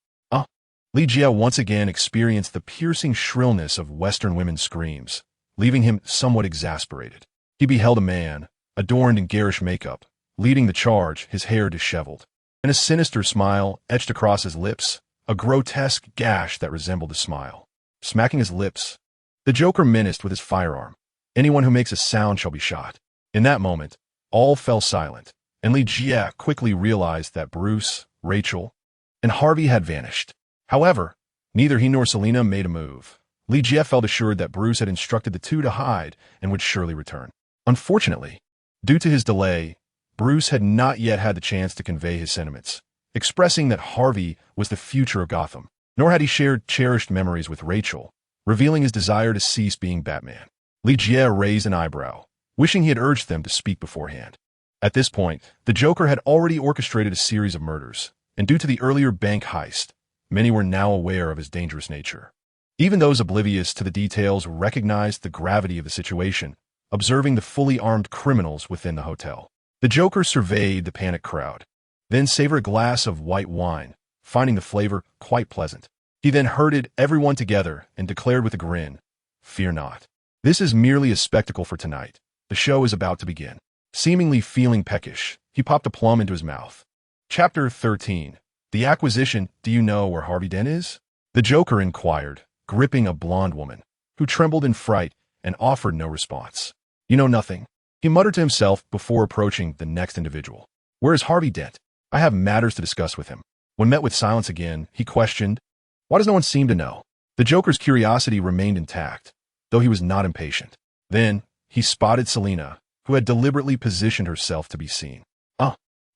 Ligia once again experienced the piercing shrillness of Western women's screams, leaving him somewhat exasperated. He beheld a man, adorned in garish makeup, leading the charge, his hair disheveled, and a sinister smile etched across his lips, a grotesque gash that resembled a smile. Smacking his lips, the Joker menaced with his firearm. "Anyone who makes a sound shall be shot." In that moment, all fell silent, and Ligia quickly realized that Bruce, Rachel, and Harvey had vanished. However, neither he nor Selina made a move. Ligia felt assured that Bruce had instructed the two to hide and would surely return. Unfortunately, due to his delay, Bruce had not yet had the chance to convey his sentiments, expressing that Harvey was the future of Gotham, nor had he shared cherished memories with Rachel, revealing his desire to cease being Batman. Ligia raised an eyebrow, wishing he had urged them to speak beforehand. At this point, the Joker had already orchestrated a series of murders, and due to the earlier bank heist, many were now aware of his dangerous nature. Even those oblivious to the details recognized the gravity of the situation, observing the fully armed criminals within the hotel. The Joker surveyed the panicked crowd, then savored a glass of white wine, finding the flavor quite pleasant. He then herded everyone together and declared with a grin, "Fear not. This is merely a spectacle for tonight. The show is about to begin." Seemingly feeling peckish, he popped a plum into his mouth. Chapter 13. The Acquisition. "Do you know where Harvey Dent is?" the Joker inquired, gripping a blonde woman, who trembled in fright and offered no response. "You know nothing," he muttered to himself before approaching the next individual. "Where is Harvey Dent? I have matters to discuss with him." When met with silence again, he questioned, "Why does no one seem to know?" The Joker's curiosity remained intact, though he was not impatient. Then, he spotted Selina, who had deliberately positioned herself to be seen.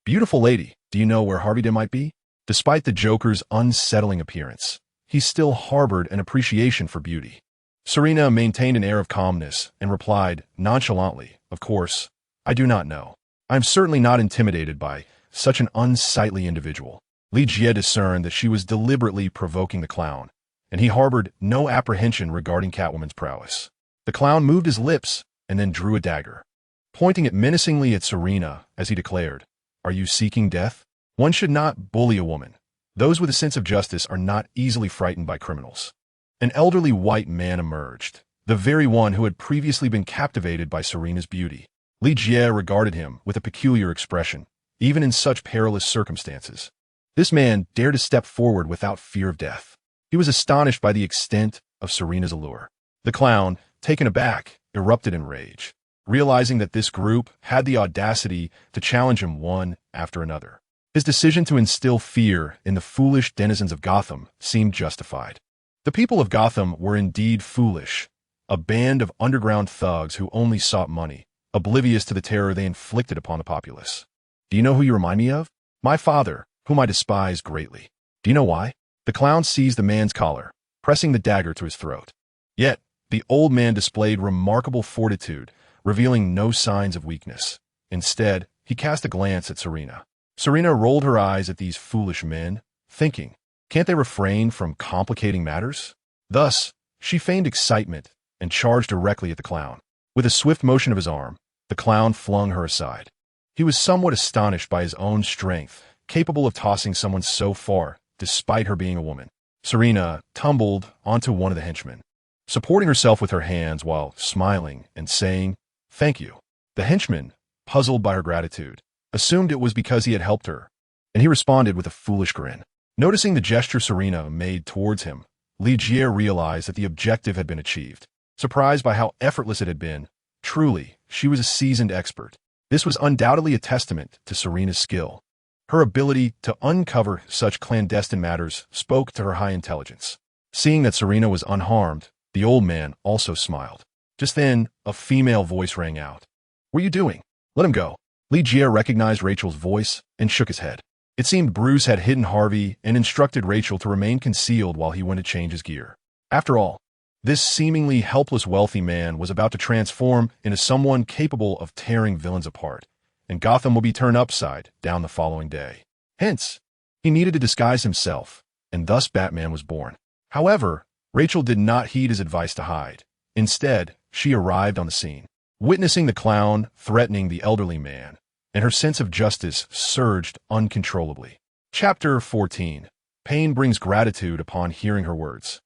Beautiful lady, do you know where Harvey Dent might be?" Despite the Joker's unsettling appearance, he still harbored an appreciation for beauty. Serena maintained an air of calmness and replied nonchalantly, "Of course, I do not know. I am certainly not intimidated by such an unsightly individual." Ligia discerned that she was deliberately provoking the clown, and he harbored no apprehension regarding Catwoman's prowess. The clown moved his lips and then drew a dagger, pointing it menacingly at Serena as he declared, "Are you seeking death?" One should not bully a woman. Those with a sense of justice are not easily frightened by criminals. An elderly white man emerged, the very one who had previously been captivated by Serena's beauty. Ligia regarded him with a peculiar expression, even in such perilous circumstances. This man dared to step forward without fear of death. He was astonished by the extent of Serena's allure. The clown, taken aback, erupted in rage, realizing that this group had the audacity to challenge him one after another. His decision to instill fear in the foolish denizens of Gotham seemed justified. The people of Gotham were indeed foolish, a band of underground thugs who only sought money, oblivious to the terror they inflicted upon the populace. "Do you know who you remind me of?" "My father, whom I despise greatly." "Do you know why?" The clown seized the man's collar, pressing the dagger to his throat. Yet, the old man displayed remarkable fortitude, revealing no signs of weakness. Instead, he cast a glance at Serena. Serena rolled her eyes at these foolish men, thinking, can't they refrain from complicating matters? Thus, she feigned excitement and charged directly at the clown. With a swift motion of his arm, the clown flung her aside. He was somewhat astonished by his own strength, capable of tossing someone so far, despite her being a woman. Serena tumbled onto one of the henchmen, supporting herself with her hands while smiling and saying, "Thank you." The henchman, puzzled by her gratitude, assumed it was because he had helped her, and he responded with a foolish grin. Noticing the gesture Serena made towards him, Ligier realized that the objective had been achieved. Surprised by how effortless it had been, truly, she was a seasoned expert. This was undoubtedly a testament to Serena's skill. Her ability to uncover such clandestine matters spoke to her high intelligence. Seeing that Serena was unharmed, the old man also smiled. Just then, a female voice rang out. "What are you doing? Let him go." Ligier recognized Rachel's voice and shook his head. It seemed Bruce had hidden Harvey and instructed Rachel to remain concealed while he went to change his gear. After all, this seemingly helpless wealthy man was about to transform into someone capable of tearing villains apart, and Gotham would be turned upside down the following day. Hence, he needed to disguise himself, and thus Batman was born. However, Rachel did not heed his advice to hide. Instead, she arrived on the scene. Witnessing the clown threatening the elderly man, and her sense of justice surged uncontrollably. Chapter 14. Pain brings gratitude upon hearing her words.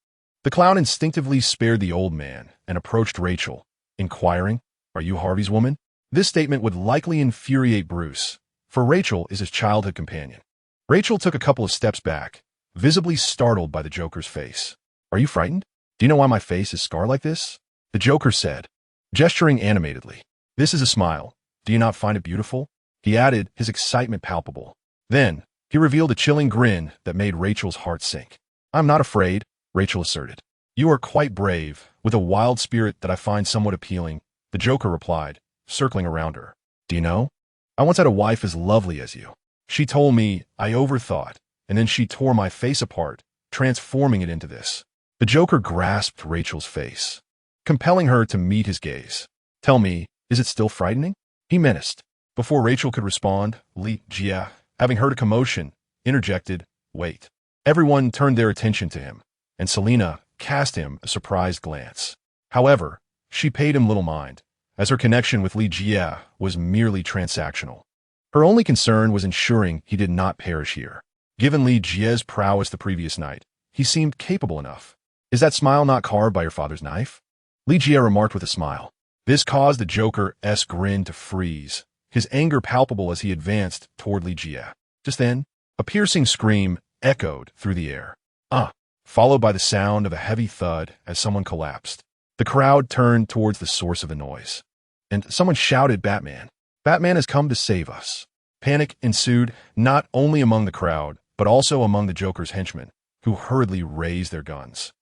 The clown instinctively spared the old man and approached Rachel, inquiring, "Are you Harvey's woman?" This statement would likely infuriate Bruce, for Rachel is his childhood companion. Rachel took a couple of steps back, visibly startled by the Joker's face. "Are you frightened? Do you know why my face is scarred like this?" The Joker said, gesturing animatedly. "This is a smile. Do you not find it beautiful?" He added, his excitement palpable. Then, he revealed a chilling grin that made Rachel's heart sink. "I'm not afraid," Rachel asserted. "You are quite brave, with a wild spirit that I find somewhat appealing," the Joker replied, circling around her. "Do you know? I once had a wife as lovely as you. She told me I overthought, and then she tore my face apart, transforming it into this." The Joker grasped Rachel's face, compelling her to meet his gaze. "Tell me, is it still frightening?" he menaced. Before Rachel could respond, Jia, having heard a commotion, interjected, "Wait." Everyone turned their attention to him, and Selena cast him a surprised glance. However, she paid him little mind, as her connection with Jia was merely transactional. Her only concern was ensuring he did not perish here. Given Jia's prowess the previous night, he seemed capable enough. "Is that smile not carved by your father's knife?" Jia remarked with a smile. This caused the Joker-esque grin to freeze, his anger palpable as he advanced toward Jia. Just then, a piercing scream echoed through the air. Followed by the sound of a heavy thud as someone collapsed. The crowd turned towards the source of the noise, and someone shouted, "Batman! Batman has come to save us." Panic ensued not only among the crowd, but also among the Joker's henchmen, who hurriedly raised their guns,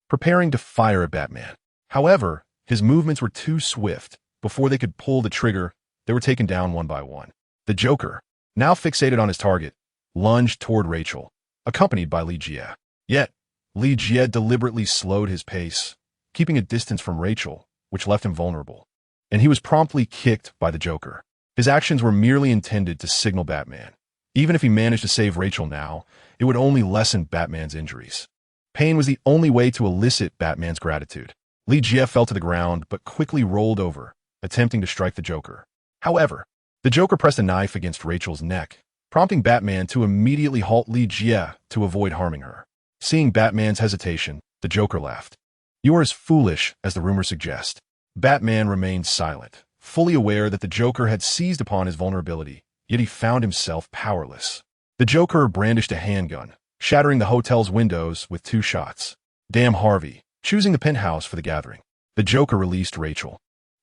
preparing to fire at Batman. However, his movements were too swift. Before they could pull the trigger, they were taken down one by one. The Joker, now fixated on his target, lunged toward Rachel, accompanied by Jia. Yet, Jia deliberately slowed his pace, keeping a distance from Rachel, which left him vulnerable. And he was promptly kicked by the Joker. His actions were merely intended to signal Batman. Even if he managed to save Rachel now, it would only lessen Batman's injuries. Pain was the only way to elicit Batman's gratitude. Jia fell to the ground but quickly rolled over, attempting to strike the Joker. However, the Joker pressed a knife against Rachel's neck, prompting Batman to immediately halt Jia to avoid harming her. Seeing Batman's hesitation, the Joker laughed. "You are as foolish as the rumors suggest." Batman remained silent, fully aware that the Joker had seized upon his vulnerability, yet he found himself powerless. The Joker brandished a handgun, shattering the hotel's windows with 2 shots. Damn Harvey, choosing the penthouse for the gathering. The Joker released Rachel,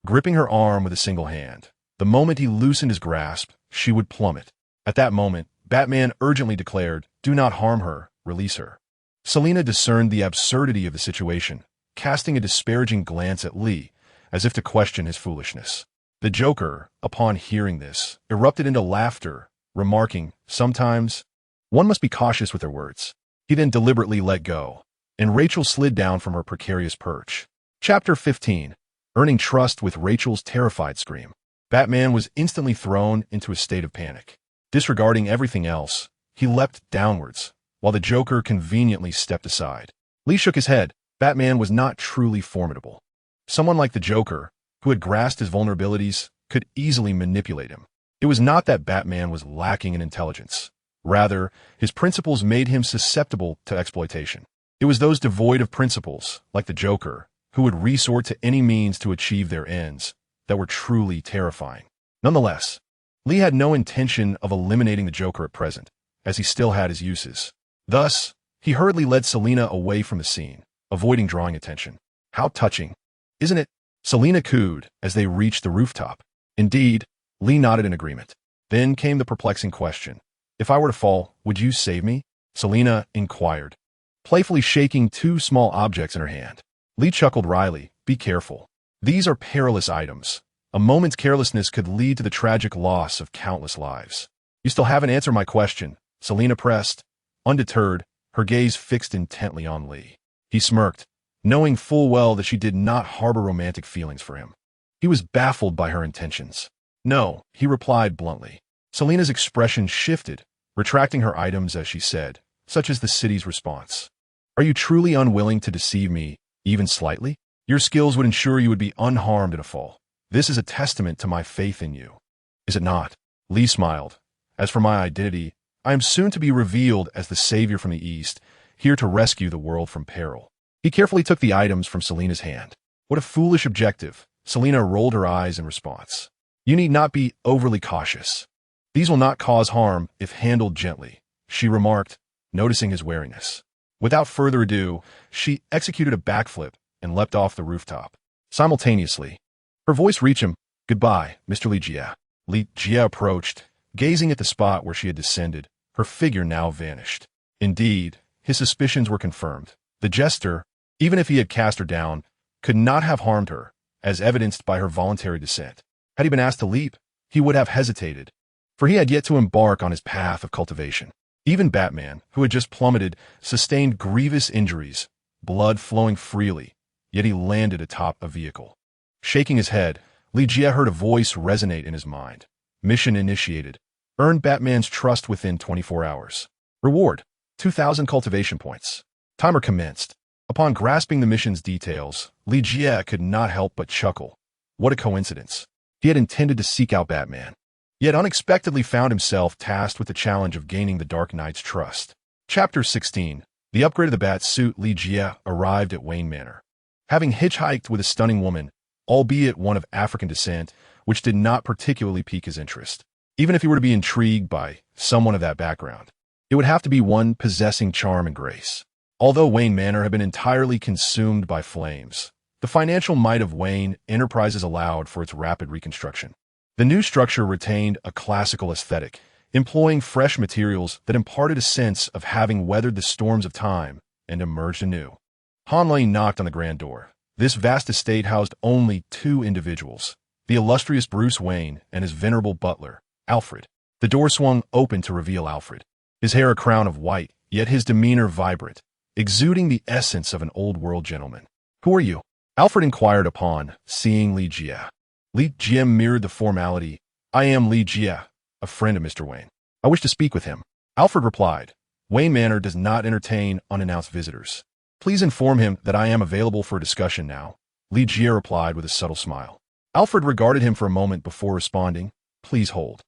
gripping her arm with a single hand. The moment he loosened his grasp, she would plummet. At that moment, Batman urgently declared, "Do not harm her, release her." Selena discerned the absurdity of the situation, casting a disparaging glance at Lee, as if to question his foolishness. The Joker, upon hearing this, erupted into laughter, remarking, "Sometimes, one must be cautious with their words." He then deliberately let go, and Rachel slid down from her precarious perch. Chapter 15. Earning trust with Rachel's terrified scream. Batman was instantly thrown into a state of panic. Disregarding everything else, he leapt downwards, while the Joker conveniently stepped aside. Lee shook his head. Batman was not truly formidable. Someone like the Joker, who had grasped his vulnerabilities, could easily manipulate him. It was not that Batman was lacking in intelligence. Rather, his principles made him susceptible to exploitation. It was those devoid of principles, like the Joker, who would resort to any means to achieve their ends, that were truly terrifying. Nonetheless, Lee had no intention of eliminating the Joker at present, as he still had his uses. Thus, he hurriedly led Selina away from the scene, avoiding drawing attention. How touching, isn't it? Selina cooed as they reached the rooftop. Indeed, Lee nodded in agreement. Then came the perplexing question. If I were to fall, would you save me? Selina inquired, playfully shaking two small objects in her hand. Lee chuckled wryly. Be careful. These are perilous items. A moment's carelessness could lead to the tragic loss of countless lives. You still haven't answered my question, Selina pressed. Undeterred, her gaze fixed intently on Lee. He smirked, knowing full well that she did not harbor romantic feelings for him. He was baffled by her intentions. No, he replied bluntly. Selina's expression shifted, retracting her items as she said, such as the city's response. Are you truly unwilling to deceive me, even slightly? Your skills would ensure you would be unharmed in a fall. This is a testament to my faith in you. Is it not? Lee smiled. As for my identity, I am soon to be revealed as the savior from the East, here to rescue the world from peril. He carefully took the items from Selina's hand. What a foolish objective. Selina rolled her eyes in response. You need not be overly cautious. These will not cause harm if handled gently, she remarked, noticing his wariness. Without further ado, she executed a backflip and leapt off the rooftop. Simultaneously, her voice reached him. Goodbye, Mr. Li Jie. Li Jie approached, gazing at the spot where she had descended. Her figure now vanished. Indeed, his suspicions were confirmed. The jester, even if he had cast her down, could not have harmed her, as evidenced by her voluntary descent. Had he been asked to leap, he would have hesitated, for he had yet to embark on his path of cultivation. Even Batman, who had just plummeted, sustained grievous injuries, blood flowing freely, yet he landed atop a vehicle. Shaking his head, Li Jie heard a voice resonate in his mind. Mission initiated. Earn Batman's trust within 24 hours. Reward, 2,000 cultivation points. Timer commenced. Upon grasping the mission's details, Li Jie could not help but chuckle. What a coincidence. He had intended to seek out Batman, yet unexpectedly found himself tasked with the challenge of gaining the Dark Knight's trust. Chapter 16. The upgrade of the bat suit. Li Jie arrived at Wayne Manor. Having hitchhiked with a stunning woman, albeit one of African descent, which did not particularly pique his interest. Even if he were to be intrigued by someone of that background, it would have to be one possessing charm and grace. Although Wayne Manor had been entirely consumed by flames, the financial might of Wayne Enterprises allowed for its rapid reconstruction. The new structure retained a classical aesthetic, employing fresh materials that imparted a sense of having weathered the storms of time and emerged anew. Han Lane knocked on the grand door. This vast estate housed only two individuals, the illustrious Bruce Wayne and his venerable butler, Alfred. The door swung open to reveal Alfred, his hair a crown of white, yet his demeanor vibrant, exuding the essence of an old-world gentleman. Who are you? Alfred inquired upon seeing Li Jie. Li Jie mirrored the formality. I am Li Jie, a friend of Mr. Wayne. I wish to speak with him. Alfred replied, Wayne Manor does not entertain unannounced visitors. Please inform him that I am available for a discussion now. Li Jie replied with a subtle smile. Alfred regarded him for a moment before responding, Please hold.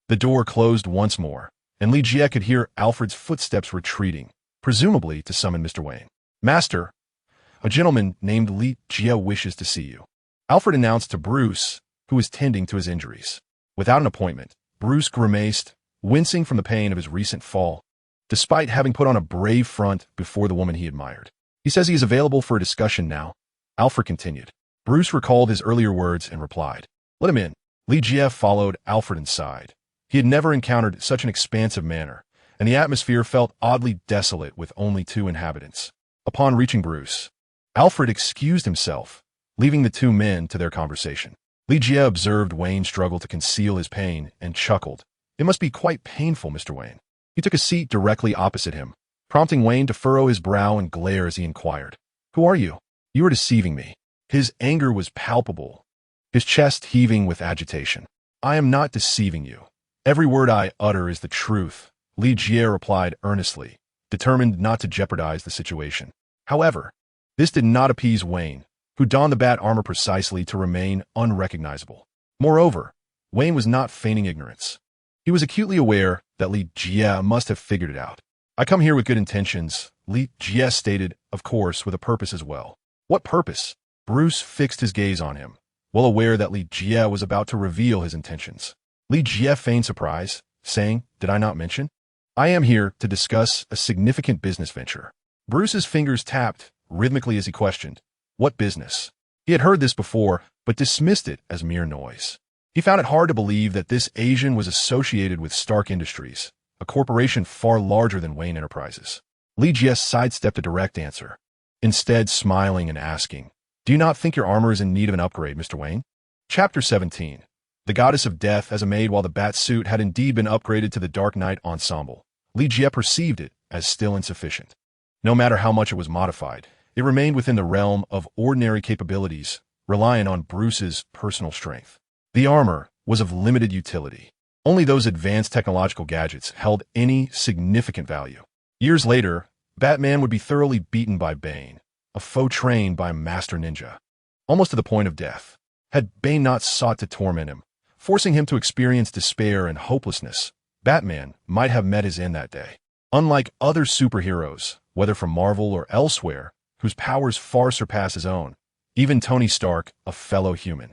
The door closed once more, and Li Jie could hear Alfred's footsteps retreating, presumably to summon Mr. Wayne. Master, a gentleman named Li Jie wishes to see you. Alfred announced to Bruce, who was tending to his injuries. Without an appointment, Bruce grimaced, wincing from the pain of his recent fall, despite having put on a brave front before the woman he admired. He says he is available for a discussion now. Alfred continued. Bruce recalled his earlier words and replied, Let him in. Li Jie followed Alfred inside. He had never encountered such an expansive manor, and the atmosphere felt oddly desolate with only two inhabitants. Upon reaching Bruce, Alfred excused himself, leaving the two men to their conversation. Li Jie observed Wayne struggle to conceal his pain and chuckled. It must be quite painful, Mr. Wayne. He took a seat directly opposite him, prompting Wayne to furrow his brow and glare as he inquired, Who are you? You are deceiving me. His anger was palpable, his chest heaving with agitation. I am not deceiving you. Every word I utter is the truth, Li Jie replied earnestly, determined not to jeopardize the situation. However, this did not appease Wayne, who donned the bat armor precisely to remain unrecognizable. Moreover, Wayne was not feigning ignorance. He was acutely aware that Li Jie must have figured it out. I come here with good intentions, Li Jie stated, of course, with a purpose as well. What purpose? Bruce fixed his gaze on him, well aware that Li Jie was about to reveal his intentions. Li Jie feigned surprise, saying, "Did I not mention? I am here to discuss a significant business venture." Bruce's fingers tapped rhythmically as he questioned, "What business?" He had heard this before, but dismissed it as mere noise. He found it hard to believe that this Asian was associated with Stark Industries, a corporation far larger than Wayne Enterprises. Li Jie sidestepped a direct answer, instead smiling and asking, "Do you not think your armor is in need of an upgrade, Mr. Wayne?" Chapter 17. The Goddess of Death as a maid. While the bat suit had indeed been upgraded to the Dark Knight ensemble, Li Jie perceived it as still insufficient. No matter how much it was modified, it remained within the realm of ordinary capabilities, relying on Bruce's personal strength. The armor was of limited utility. Only those advanced technological gadgets held any significant value. Years later, Batman would be thoroughly beaten by Bane, a foe trained by a master ninja, almost to the point of death. Had Bane not sought to torment him, forcing him to experience despair and hopelessness, Batman might have met his end that day. Unlike other superheroes, whether from Marvel or elsewhere, whose powers far surpass his own, even Tony Stark, a fellow human,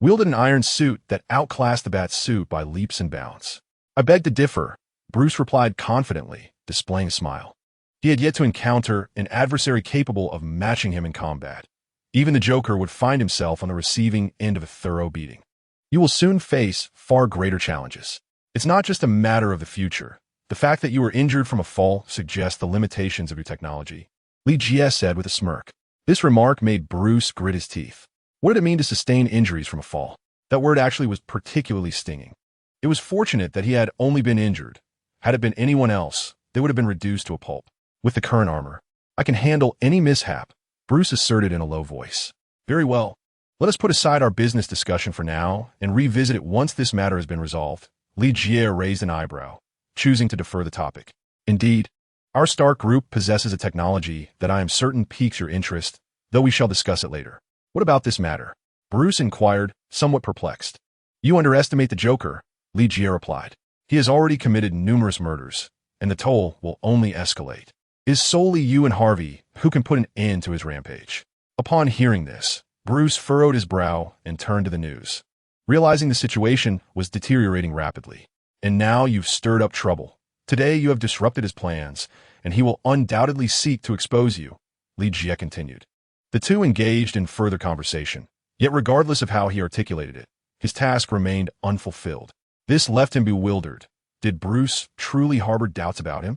wielded an iron suit that outclassed the Bat's suit by leaps and bounds. "I beg to differ," Bruce replied confidently, displaying a smile. He had yet to encounter an adversary capable of matching him in combat. Even the Joker would find himself on the receiving end of a thorough beating. "You will soon face far greater challenges. It's not just a matter of the future. The fact that you were injured from a fall suggests the limitations of your technology," Li Jie said with a smirk. This remark made Bruce grit his teeth. What did it mean to sustain injuries from a fall? That word actually was particularly stinging. It was fortunate that he had only been injured. Had it been anyone else, they would have been reduced to a pulp. "With the current armor, I can handle any mishap," Bruce asserted in a low voice. "Very well. Let us put aside our business discussion for now and revisit it once this matter has been resolved." Li Jie raised an eyebrow, choosing to defer the topic. "Indeed, our Stark group possesses a technology that I am certain piques your interest, though we shall discuss it later." "What about this matter?" Bruce inquired, somewhat perplexed. "You underestimate the Joker," Li Jie replied. "He has already committed numerous murders, and the toll will only escalate. It is solely you and Harvey who can put an end to his rampage." Upon hearing this, Bruce furrowed his brow and turned to the news, realizing the situation was deteriorating rapidly. "And now you've stirred up trouble. Today you have disrupted his plans, and he will undoubtedly seek to expose you," Li Jie continued. The two engaged in further conversation, yet regardless of how he articulated it, his task remained unfulfilled. This left him bewildered. Did Bruce truly harbor doubts about him?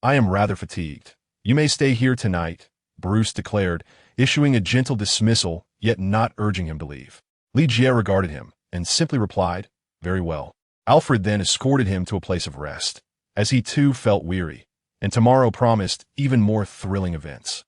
"I am rather fatigued. You may stay here tonight," Bruce declared, issuing a gentle dismissal, yet not urging him to leave. Li Jie regarded him and simply replied, "Very well." Alfred then escorted him to a place of rest, as he too felt weary, and tomorrow promised even more thrilling events.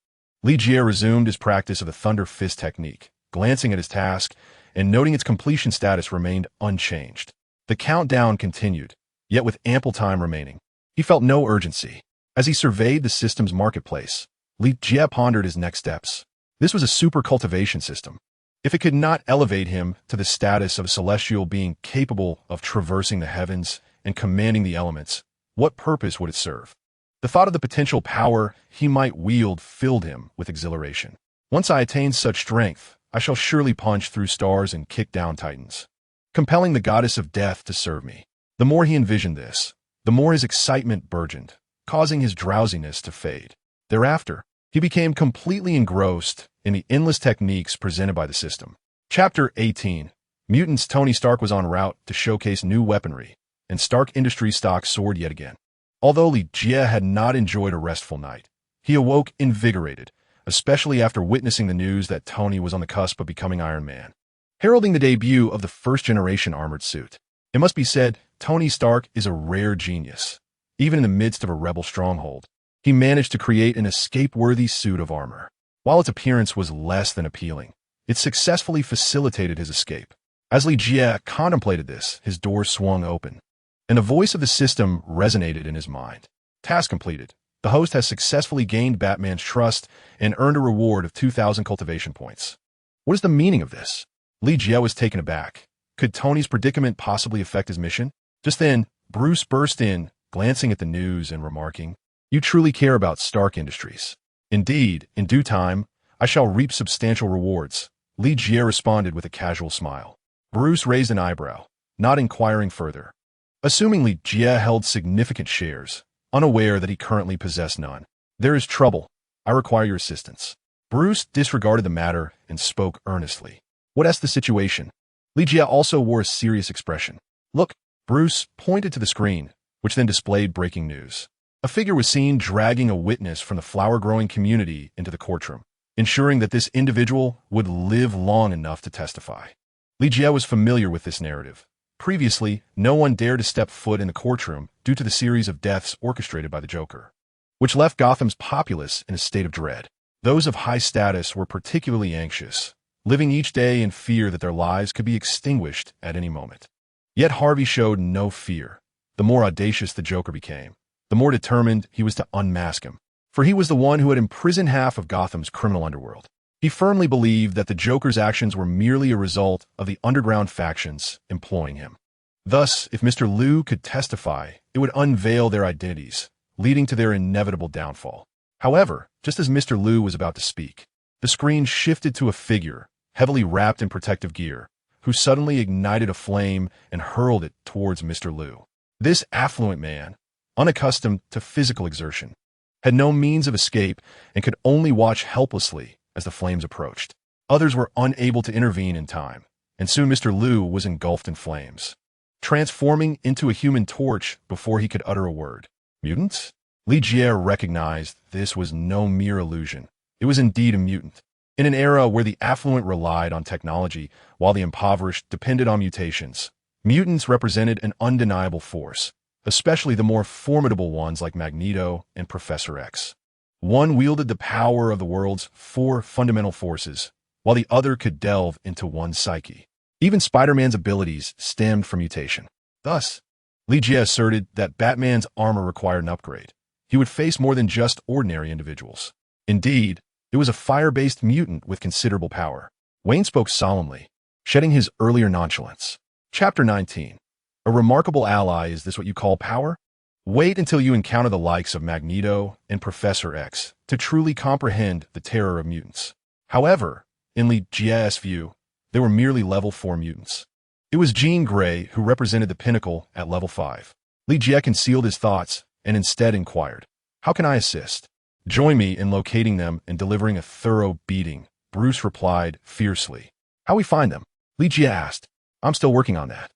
Li Jie resumed his practice of the Thunder Fist technique, glancing at his task and noting its completion status remained unchanged. The countdown continued, yet with ample time remaining. He felt no urgency. As he surveyed the system's marketplace, Li Jie pondered his next steps. This was a super cultivation system. If it could not elevate him to the status of a celestial being capable of traversing the heavens and commanding the elements, what purpose would it serve? The thought of the potential power he might wield filled him with exhilaration. "Once I attain such strength, I shall surely punch through stars and kick down titans, compelling the Goddess of Death to serve me." The more he envisioned this, the more his excitement burgeoned, causing his drowsiness to fade. Thereafter, he became completely engrossed in the endless techniques presented by the system. Chapter 18. Mutants. Tony Stark was en route to showcase new weaponry, and Stark Industries stock soared yet again. Although Li Jie had not enjoyed a restful night, he awoke invigorated, especially after witnessing the news that Tony was on the cusp of becoming Iron Man, heralding the debut of the first-generation armored suit. It must be said, Tony Stark is a rare genius. Even in the midst of a rebel stronghold, he managed to create an escape-worthy suit of armor. While its appearance was less than appealing, it successfully facilitated his escape. As Li Jie contemplated this, his door swung open, and the voice of the system resonated in his mind. "Task completed. The host has successfully gained Batman's trust and earned a reward of 2,000 cultivation points." What is the meaning of this? Li Jie was taken aback. Could Tony's predicament possibly affect his mission? Just then, Bruce burst in, glancing at the news and remarking, You truly care about Stark Industries. Indeed, in due time, I shall reap substantial rewards, Li Jie responded with a casual smile. Bruce raised an eyebrow, not inquiring further. Assuming Li Jie held significant shares, unaware that he currently possessed none. There is trouble. I require your assistance. Bruce disregarded the matter and spoke earnestly. What's the situation? Li Jie also wore a serious expression. Look, Bruce pointed to the screen, which then displayed breaking news. A figure was seen dragging a witness from the flower-growing community into the courtroom, ensuring that this individual would live long enough to testify. Li Jie was familiar with this narrative. Previously, no one dared to step foot in the courtroom due to the series of deaths orchestrated by the Joker, which left Gotham's populace in a state of dread. Those of high status were particularly anxious, living each day in fear that their lives could be extinguished at any moment. Yet Harvey showed no fear. The more audacious the Joker became, the more determined he was to unmask him, for he was the one who had imprisoned half of Gotham's criminal underworld. He firmly believed that the Joker's actions were merely a result of the underground factions employing him. Thus, if Mr. Liu could testify, it would unveil their identities, leading to their inevitable downfall. However, just as Mr. Liu was about to speak, the screen shifted to a figure, heavily wrapped in protective gear, who suddenly ignited a flame and hurled it towards Mr. Liu. This affluent man, unaccustomed to physical exertion, had no means of escape and could only watch helplessly as the flames approached. Others were unable to intervene in time, and soon Mr. Liu was engulfed in flames, transforming into a human torch before he could utter a word. Mutants? Li Jie recognized this was no mere illusion. It was indeed a mutant. In an era where the affluent relied on technology while the impoverished depended on mutations, mutants represented an undeniable force, especially the more formidable ones like Magneto and Professor X. One wielded the power of the world's 4 fundamental forces, while the other could delve into one's psyche. Even Spider-Man's abilities stemmed from mutation. Thus, Li Jie asserted that Batman's armor required an upgrade. He would face more than just ordinary individuals. Indeed, it was a fire-based mutant with considerable power. Wayne spoke solemnly, shedding his earlier nonchalance. Chapter 19. A remarkable ally. Is this what you call power? Wait until you encounter the likes of Magneto and Professor X to truly comprehend the terror of mutants. However, in Li Jie's view, they were merely level 4 mutants. It was Jean Grey who represented the pinnacle at level 5. Li Jie concealed his thoughts and instead inquired, "How can I assist?" "Join me in locating them and delivering a thorough beating," Bruce replied fiercely. "How we find them?" Li Jie asked. "I'm still working on that."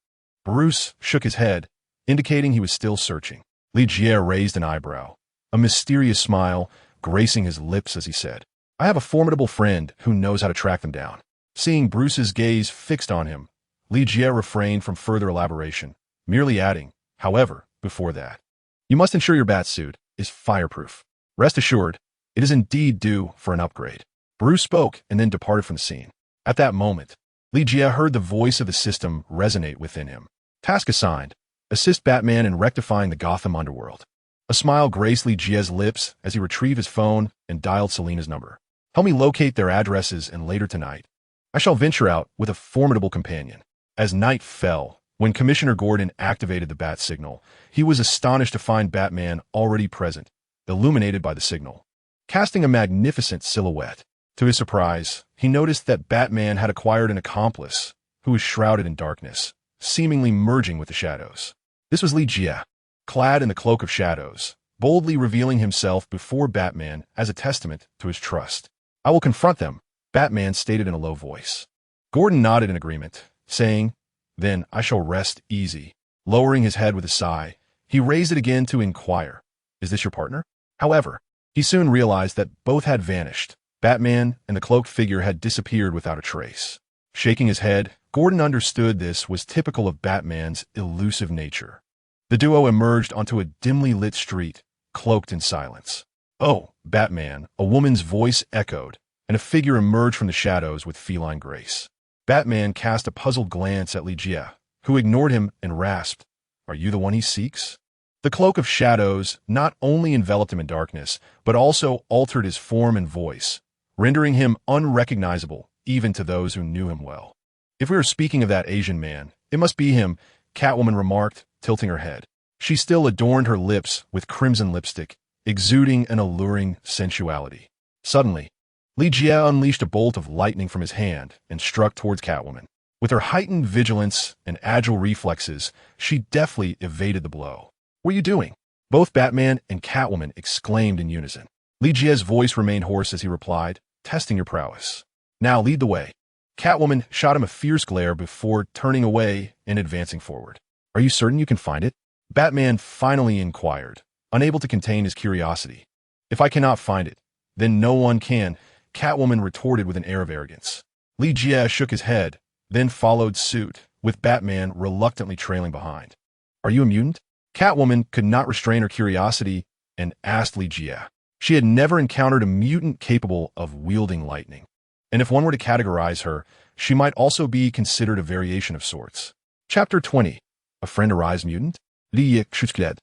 Bruce shook his head, indicating he was still searching. Li Jie raised an eyebrow, a mysterious smile gracing his lips as he said, "I have a formidable friend who knows how to track them down." Seeing Bruce's gaze fixed on him, Li Jie refrained from further elaboration, merely adding, "However, before that, you must ensure your bat suit is fireproof. Rest assured, it is indeed due for an upgrade." Bruce spoke and then departed from the scene. At that moment, Li Jie heard the voice of the system resonate within him. Task assigned: assist Batman in rectifying the Gotham underworld. A smile graced Li Jie's lips as he retrieved his phone and dialed Selina's number. "Help me locate their addresses, and later tonight, I shall venture out with a formidable companion." As night fell, when Commissioner Gordon activated the bat signal, he was astonished to find Batman already present, illuminated by the signal, casting a magnificent silhouette. To his surprise, he noticed that Batman had acquired an accomplice who was shrouded in darkness, seemingly merging with the shadows. This was Li Jie, clad in the cloak of shadows, boldly revealing himself before Batman as a testament to his trust. "I will confront them," Batman stated in a low voice. Gordon nodded in agreement, saying, "Then I shall rest easy." Lowering his head with a sigh, he raised it again to inquire, "Is this your partner?" However, he soon realized that both had vanished. Batman and the cloaked figure had disappeared without a trace. Shaking his head, Gordon understood this was typical of Batman's elusive nature. The duo emerged onto a dimly lit street, cloaked in silence. "Oh, Batman," a woman's voice echoed, and a figure emerged from the shadows with feline grace. Batman cast a puzzled glance at Li Jie, who ignored him and rasped, "Are you the one he seeks?" The cloak of shadows not only enveloped him in darkness, but also altered his form and voice, rendering him unrecognizable even to those who knew him well. "If we are speaking of that Asian man, it must be him," Catwoman remarked, tilting her head. She still adorned her lips with crimson lipstick, exuding an alluring sensuality. Suddenly, Li Jie unleashed a bolt of lightning from his hand and struck towards Catwoman. With her heightened vigilance and agile reflexes, she deftly evaded the blow. "What are you doing?" Both Batman and Catwoman exclaimed in unison. Li Jie's voice remained hoarse as he replied, "Testing your prowess. Now lead the way." Catwoman shot him a fierce glare before turning away and advancing forward. "Are you certain you can find it?" Batman finally inquired, unable to contain his curiosity. "If I cannot find it, then no one can," Catwoman retorted with an air of arrogance. Li Jie shook his head, then followed suit, with Batman reluctantly trailing behind. "Are you a mutant?" Catwoman could not restrain her curiosity and asked Li Jie. She had never encountered a mutant capable of wielding lightning. And if one were to categorize her, she might also be considered a variation of sorts. Chapter 20. A Friend Arrives Mutant? Li Jie.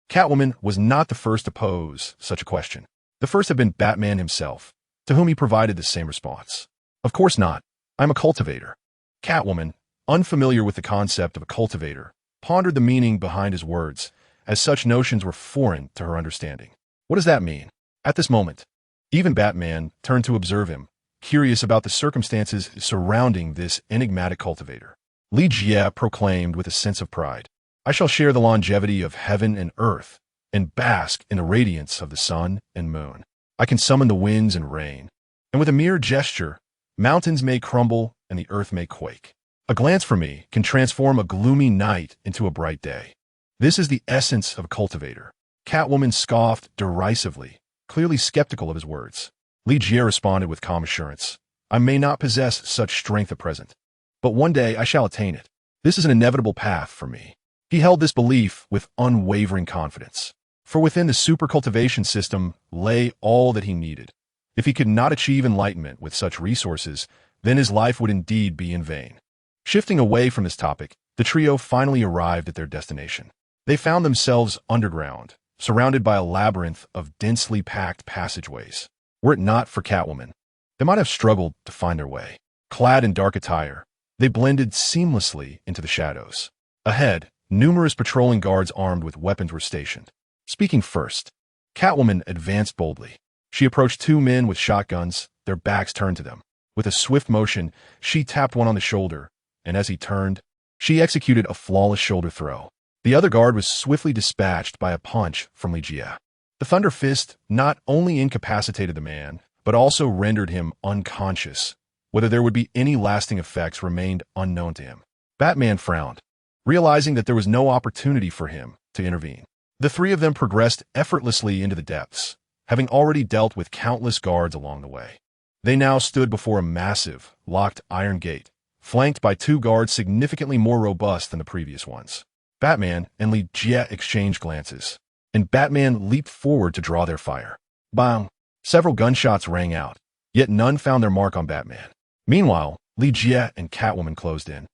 Catwoman was not the first to pose such a question. The first had been Batman himself, to whom he provided the same response. "Of course not. I'm a cultivator." Catwoman, unfamiliar with the concept of a cultivator, pondered the meaning behind his words, as such notions were foreign to her understanding. What does that mean? At this moment, even Batman turned to observe him, curious about the circumstances surrounding this enigmatic cultivator. Li Jie proclaimed with a sense of pride, "I shall share the longevity of heaven and earth, and bask in the radiance of the sun and moon. I can summon the winds and rain, and with a mere gesture, mountains may crumble and the earth may quake. A glance from me can transform a gloomy night into a bright day. This is the essence of a cultivator." Catwoman scoffed derisively, clearly skeptical of his words. Li Jie responded with calm assurance, "I may not possess such strength at present, but one day I shall attain it. This is an inevitable path for me." He held this belief with unwavering confidence, for within the super cultivation system lay all that he needed. If he could not achieve enlightenment with such resources, then his life would indeed be in vain. Shifting away from this topic, the trio finally arrived at their destination. They found themselves underground, surrounded by a labyrinth of densely packed passageways. Were it not for Catwoman, they might have struggled to find their way. Clad in dark attire, they blended seamlessly into the shadows. Ahead, numerous patrolling guards armed with weapons were stationed. Speaking first, Catwoman advanced boldly. She approached two men with shotguns, their backs turned to them. With a swift motion, she tapped one on the shoulder, and as he turned, she executed a flawless shoulder throw. The other guard was swiftly dispatched by a punch from Li Jie. The Thunder Fist not only incapacitated the man, but also rendered him unconscious. Whether there would be any lasting effects remained unknown to him. Batman frowned, realizing that there was no opportunity for him to intervene. The three of them progressed effortlessly into the depths, having already dealt with countless guards along the way. They now stood before a massive, locked iron gate, flanked by two guards significantly more robust than the previous ones. Batman and Li Jie exchanged glances, and Batman leaped forward to draw their fire. Bang! Several gunshots rang out, yet none found their mark on Batman. Meanwhile, Li Jie and Catwoman closed in,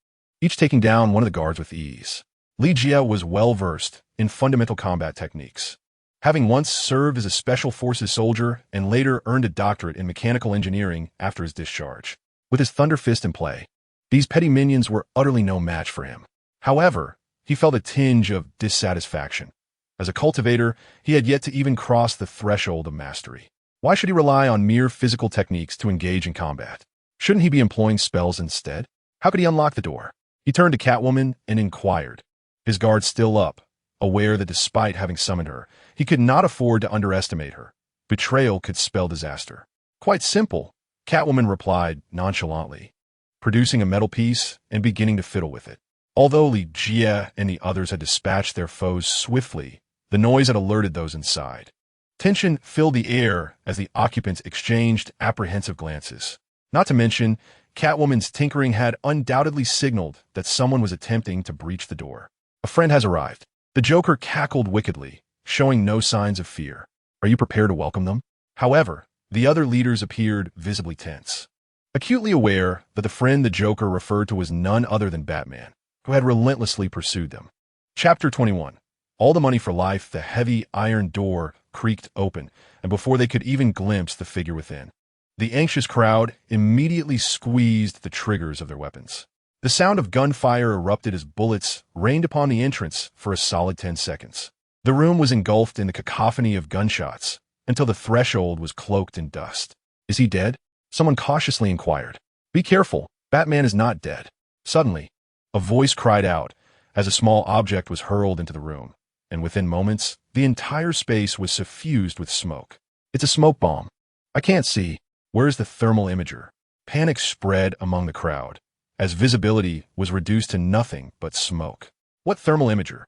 each taking down one of the guards with ease. Li Jie was well-versed in fundamental combat techniques, having once served as a Special Forces soldier and later earned a doctorate in mechanical engineering after his discharge. With his Thunder Fist in play, these petty minions were utterly no match for him. However, he felt a tinge of dissatisfaction. As a cultivator, he had yet to even cross the threshold of mastery. Why should he rely on mere physical techniques to engage in combat? Shouldn't he be employing spells instead? How could he unlock the door? He turned to Catwoman and inquired, his guard still up, aware that despite having summoned her, he could not afford to underestimate her. Betrayal could spell disaster. "Quite simple," Catwoman replied nonchalantly, producing a metal piece and beginning to fiddle with it. Although Li Jie and the others had dispatched their foes swiftly, the noise had alerted those inside. Tension filled the air as the occupants exchanged apprehensive glances. Not to mention, Catwoman's tinkering had undoubtedly signaled that someone was attempting to breach the door. "A friend has arrived." The Joker cackled wickedly, showing no signs of fear. "Are you prepared to welcome them?" However, the other leaders appeared visibly tense, acutely aware that the friend the Joker referred to was none other than Batman, who had relentlessly pursued them. Chapter 21. All the money for life. The heavy iron door creaked open, and before they could even glimpse the figure within, the anxious crowd immediately squeezed the triggers of their weapons. The sound of gunfire erupted as bullets rained upon the entrance for a solid 10 seconds. The room was engulfed in the cacophony of gunshots until the threshold was cloaked in dust. Is he dead? Someone cautiously inquired. Be careful, Batman is not dead. Suddenly, a voice cried out as a small object was hurled into the room, and within moments, the entire space was suffused with smoke. It's a smoke bomb. I can't see. Where's the thermal imager? Panic spread among the crowd, as visibility was reduced to nothing but smoke. What thermal imager?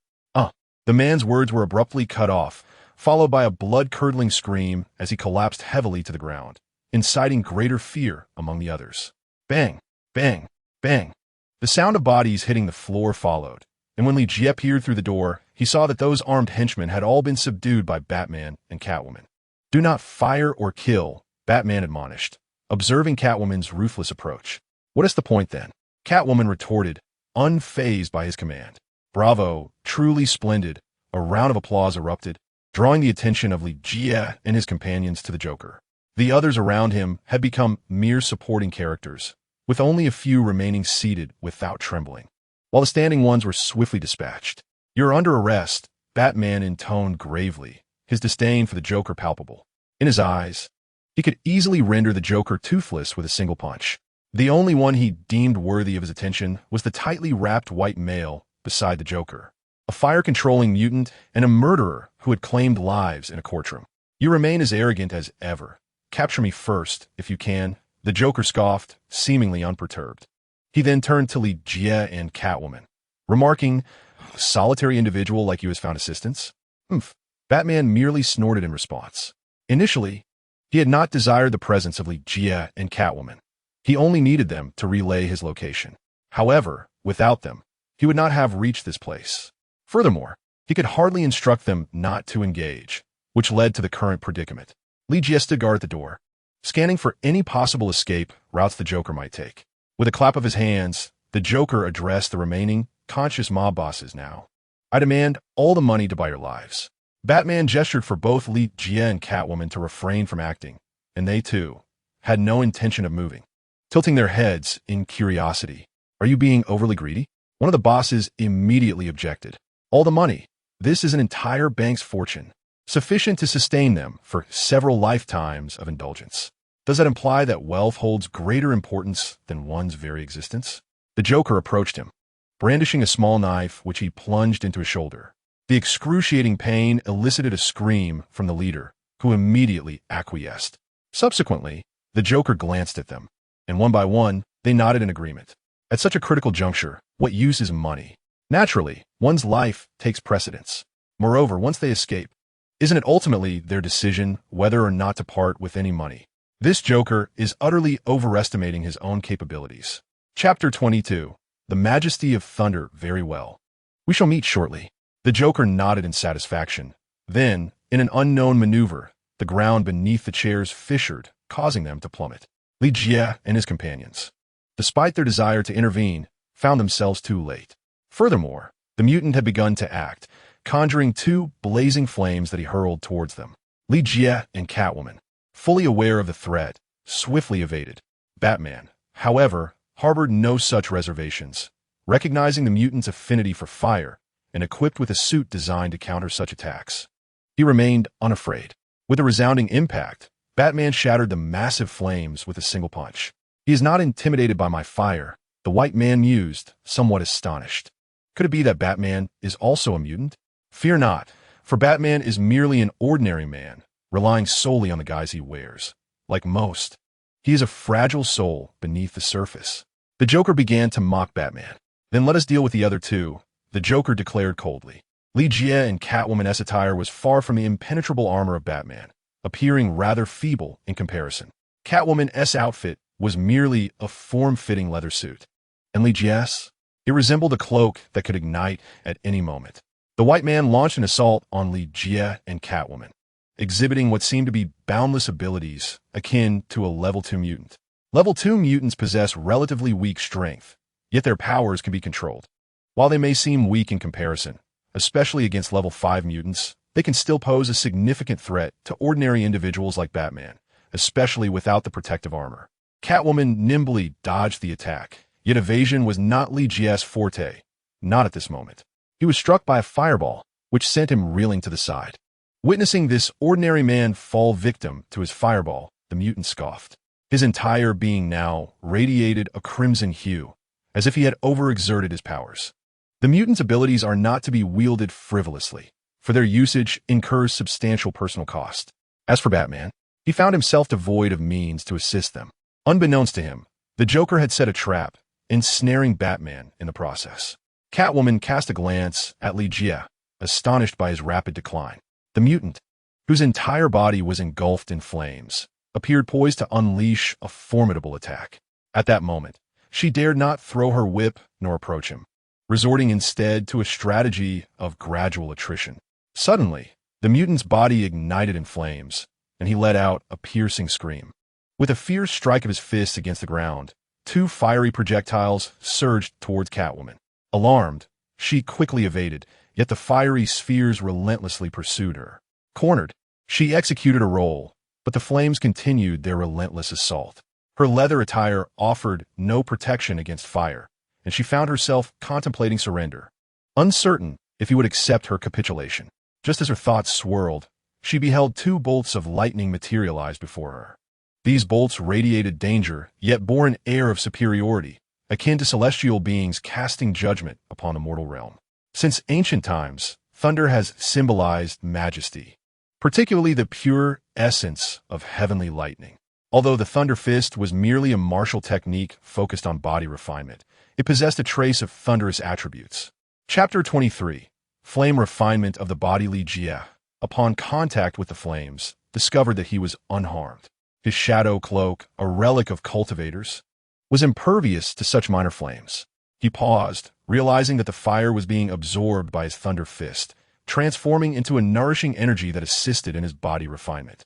The man's words were abruptly cut off, followed by a blood-curdling scream as he collapsed heavily to the ground, inciting greater fear among the others. Bang! Bang! Bang! The sound of bodies hitting the floor followed, and when Li Jie peered through the door, he saw that those armed henchmen had all been subdued by Batman and Catwoman. Do not fire or kill, Batman admonished, observing Catwoman's ruthless approach. What is the point then? Catwoman retorted, unfazed by his command. Bravo, truly splendid. A round of applause erupted, drawing the attention of Li Jie and his companions to the Joker. The others around him had become mere supporting characters, with only a few remaining seated without trembling, while the standing ones were swiftly dispatched. You're under arrest, Batman intoned gravely, his disdain for the Joker palpable. In his eyes, he could easily render the Joker toothless with a single punch. The only one he deemed worthy of his attention was the tightly wrapped white male beside the Joker, a fire-controlling mutant and a murderer who had claimed lives in a courtroom. You remain as arrogant as ever. Capture me first, if you can, the Joker scoffed, seemingly unperturbed. He then turned to Li Jie and Catwoman, remarking, a solitary individual like you has found assistance? Batman merely snorted in response. Initially, he had not desired the presence of Li Jie and Catwoman. He only needed them to relay his location. However, without them, he would not have reached this place. Furthermore, he could hardly instruct them not to engage, which led to the current predicament. Li Jie stood guard at the door, scanning for any possible escape routes the Joker might take. With a clap of his hands, the Joker addressed the remaining conscious mob bosses now. I demand all the money to buy your lives. Batman gestured for both Li Jie and Catwoman to refrain from acting, and they, too, had no intention of moving, tilting their heads in curiosity. Are you being overly greedy? One of the bosses immediately objected. All the money. This is an entire bank's fortune, sufficient to sustain them for several lifetimes of indulgence. Does that imply that wealth holds greater importance than one's very existence? The Joker approached him, brandishing a small knife which he plunged into his shoulder. The excruciating pain elicited a scream from the leader, who immediately acquiesced. Subsequently, the Joker glanced at them, and one by one, they nodded in agreement. At such a critical juncture, what use is money? Naturally, one's life takes precedence. Moreover, once they escape, isn't it ultimately their decision whether or not to part with any money? This Joker is utterly overestimating his own capabilities. Chapter 22. The Majesty of Thunder. Very well. We shall meet shortly. The Joker nodded in satisfaction. Then, in an unknown maneuver, the ground beneath the chairs fissured, causing them to plummet. Li Jie and his companions, despite their desire to intervene, found themselves too late. Furthermore, the mutant had begun to act, conjuring two blazing flames that he hurled towards them. Li Jie and Catwoman, fully aware of the threat, swiftly evaded. Batman, however, harbored no such reservations, recognizing the mutant's affinity for fire and equipped with a suit designed to counter such attacks. He remained unafraid. With a resounding impact, Batman shattered the massive flames with a single punch. He is not intimidated by my fire, the white man mused, somewhat astonished. Could it be that Batman is also a mutant? Fear not, for Batman is merely an ordinary man, relying solely on the guise he wears. Like most, he is a fragile soul beneath the surface. The Joker began to mock Batman. Then let us deal with the other two, the Joker declared coldly. Li Jie and Catwoman's attire was far from the impenetrable armor of Batman, appearing rather feeble in comparison. Catwoman's outfit was merely a form-fitting leather suit. And Li Jie's? It resembled a cloak that could ignite at any moment. The white man launched an assault on Li Jie and Catwoman, exhibiting what seemed to be boundless abilities akin to a Level 2 mutant. Level 2 mutants possess relatively weak strength, yet their powers can be controlled. While they may seem weak in comparison, especially against Level 5 mutants, they can still pose a significant threat to ordinary individuals like Batman, especially without the protective armor. Catwoman nimbly dodged the attack, yet evasion was not Li Jie's forte, not at this moment. He was struck by a fireball, which sent him reeling to the side. Witnessing this ordinary man fall victim to his fireball, the mutant scoffed. His entire being now radiated a crimson hue, as if he had overexerted his powers. The mutant's abilities are not to be wielded frivolously, for their usage incurs substantial personal cost. As for Batman, he found himself devoid of means to assist them. Unbeknownst to him, the Joker had set a trap, ensnaring Batman in the process. Catwoman cast a glance at Li Jie, astonished by his rapid decline. The mutant, whose entire body was engulfed in flames, appeared poised to unleash a formidable attack. At that moment, she dared not throw her whip nor approach him, resorting instead to a strategy of gradual attrition. Suddenly, the mutant's body ignited in flames, and he let out a piercing scream. With a fierce strike of his fist against the ground, 2 fiery projectiles surged towards Catwoman. Alarmed, she quickly evaded, yet the fiery spheres relentlessly pursued her. Cornered, she executed a roll, but the flames continued their relentless assault. Her leather attire offered no protection against fire, and she found herself contemplating surrender, uncertain if he would accept her capitulation. Just as her thoughts swirled, she beheld 2 bolts of lightning materialize before her. These bolts radiated danger, yet bore an air of superiority, akin to celestial beings casting judgment upon the mortal realm. Since ancient times, thunder has symbolized majesty, particularly the pure essence of heavenly lightning. Although the Thunder Fist was merely a martial technique focused on body refinement, it possessed a trace of thunderous attributes. Chapter 23. Flame Refinement of the Body. Li Jie, upon contact with the flames, discovered that he was unharmed. His shadow cloak, a relic of cultivators, was impervious to such minor flames. He paused, realizing that the fire was being absorbed by his Thunder Fist, transforming into a nourishing energy that assisted in his body refinement.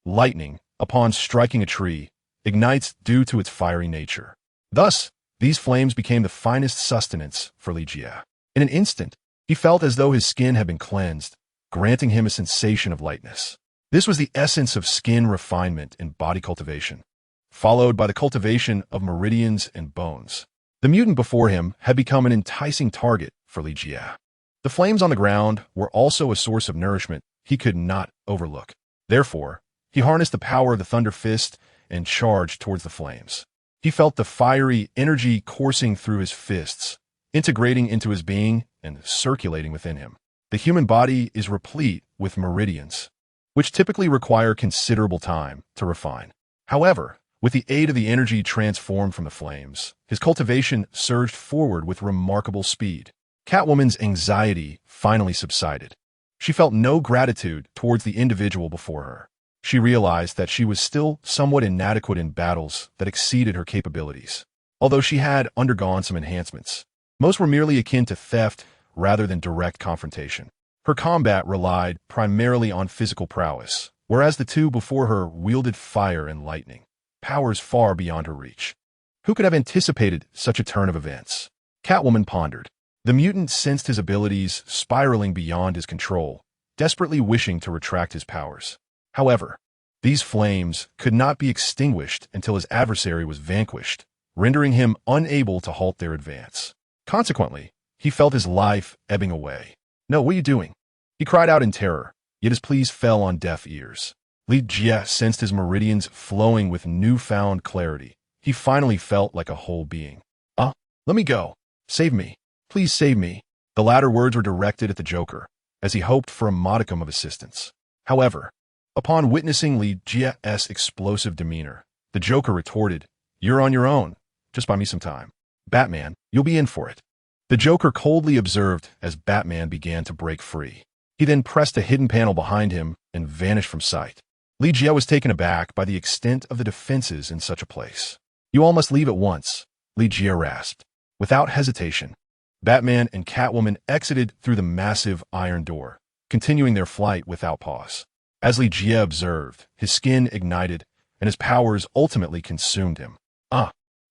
Lightning, upon striking a tree, ignites due to its fiery nature. Thus, these flames became the finest sustenance for Li Jie. In an instant, he felt as though his skin had been cleansed, granting him a sensation of lightness. This was the essence of skin refinement in body cultivation, followed by the cultivation of meridians and bones. The mutant before him had become an enticing target for Li Jie. The flames on the ground were also a source of nourishment he could not overlook. Therefore, he harnessed the power of the Thunder Fist and charged towards the flames. He felt the fiery energy coursing through his fists, integrating into his being and circulating within him. The human body is replete with meridians, which typically require considerable time to refine. However, with the aid of the energy transformed from the flames, his cultivation surged forward with remarkable speed. Catwoman's anxiety finally subsided. She felt no gratitude towards the individual before her. She realized that she was still somewhat inadequate in battles that exceeded her capabilities. Although she had undergone some enhancements, most were merely akin to theft rather than direct confrontation. Her combat relied primarily on physical prowess, whereas the 2 before her wielded fire and lightning, powers far beyond her reach. Who could have anticipated such a turn of events? Catwoman pondered. The mutant sensed his abilities spiraling beyond his control, desperately wishing to retract his powers. However, these flames could not be extinguished until his adversary was vanquished, rendering him unable to halt their advance. Consequently, he felt his life ebbing away. "No, what are you doing?" He cried out in terror, yet his pleas fell on deaf ears. Li Jie sensed his meridians flowing with newfound clarity. He finally felt like a whole being. Let me go. Save me. Please save me." The latter words were directed at the Joker, as he hoped for a modicum of assistance. However, upon witnessing Li Jie's explosive demeanor, the Joker retorted, "You're on your own. Just buy me some time. Batman, you'll be in for it." The Joker coldly observed as Batman began to break free. He then pressed a hidden panel behind him and vanished from sight. Li Jie was taken aback by the extent of the defenses in such a place. "You all must leave at once," Li Jie rasped. Without hesitation, Batman and Catwoman exited through the massive iron door, continuing their flight without pause. As Li Jie observed, his skin ignited, and his powers ultimately consumed him.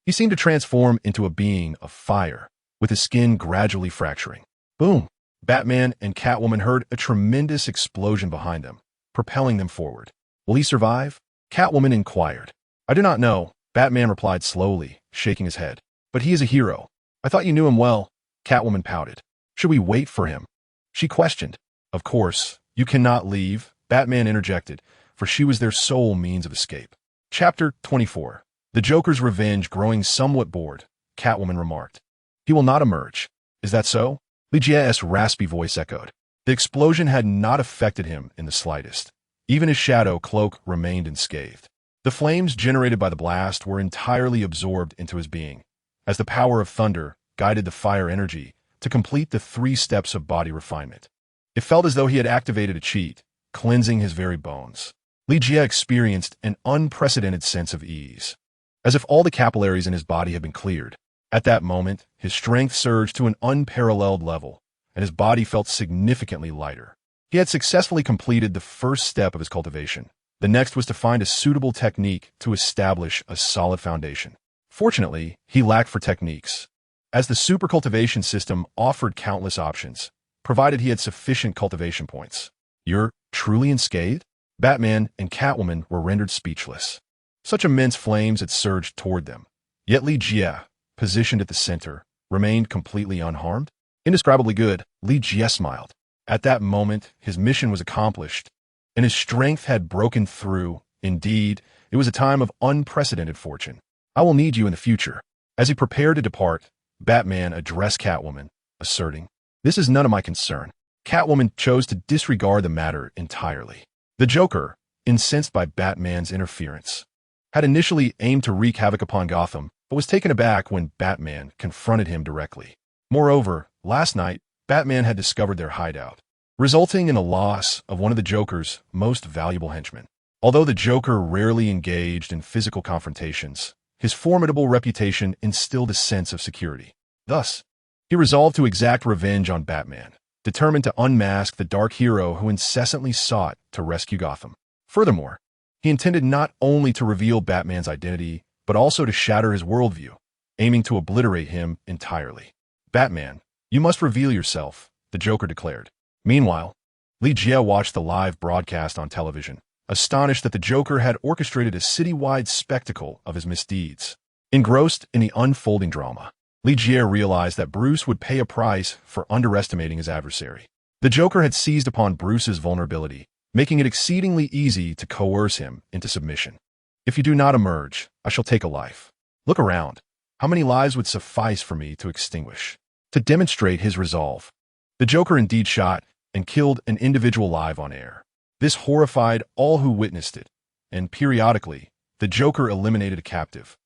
He seemed to transform into a being of fire, with his skin gradually fracturing. Boom! Batman and Catwoman heard a tremendous explosion behind them, propelling them forward. "Will he survive?" Catwoman inquired. "I do not know," Batman replied slowly, shaking his head. "But he is a hero. I thought you knew him well." Catwoman pouted. "Should we wait for him?" she questioned. Of course, you cannot leave, Batman interjected, for she was their sole means of escape. Chapter 24. The Joker's revenge. Growing somewhat bored, Catwoman remarked. He will not emerge. Is that so? Legier's raspy voice echoed. The explosion had not affected him in the slightest. Even his shadow cloak remained unscathed. The flames generated by the blast were entirely absorbed into his being, as the power of thunder guided the fire energy to complete the 3 steps of body refinement. It felt as though he had activated a cheat, cleansing his very bones. Legier experienced an unprecedented sense of ease, as if all the capillaries in his body had been cleared. At that moment, his strength surged to an unparalleled level, and his body felt significantly lighter. He had successfully completed the first step of his cultivation. The next was to find a suitable technique to establish a solid foundation. Fortunately, he lacked for techniques, as the super cultivation system offered countless options, provided he had sufficient cultivation points. You're truly unscathed? Batman and Catwoman were rendered speechless. Such immense flames had surged toward them. Yet Legier, positioned at the center, remained completely unharmed. Indescribably good, Legier smiled. At that moment, his mission was accomplished, and his strength had broken through. Indeed, it was a time of unprecedented fortune. I will need you in the future. As he prepared to depart, Batman addressed Catwoman, asserting, "This is none of my concern." Catwoman chose to disregard the matter entirely. The Joker, incensed by Batman's interference, had initially aimed to wreak havoc upon Gotham, but was taken aback when Batman confronted him directly. Moreover, last night, Batman had discovered their hideout, resulting in the loss of one of the Joker's most valuable henchmen. Although the Joker rarely engaged in physical confrontations, his formidable reputation instilled a sense of security. Thus, he resolved to exact revenge on Batman, determined to unmask the dark hero who incessantly sought to rescue Gotham. Furthermore, he intended not only to reveal Batman's identity, but also to shatter his worldview, aiming to obliterate him entirely. "Batman, you must reveal yourself," the Joker declared. Meanwhile, Legier watched the live broadcast on television, astonished that the Joker had orchestrated a citywide spectacle of his misdeeds. Engrossed in the unfolding drama, Legier realized that Bruce would pay a price for underestimating his adversary. The Joker had seized upon Bruce's vulnerability, making it exceedingly easy to coerce him into submission. "If you do not emerge, I shall take a life. Look around. How many lives would suffice for me to extinguish?" To demonstrate his resolve, the Joker indeed shot and killed an individual live on air. This horrified all who witnessed it, and periodically, the Joker eliminated a captive,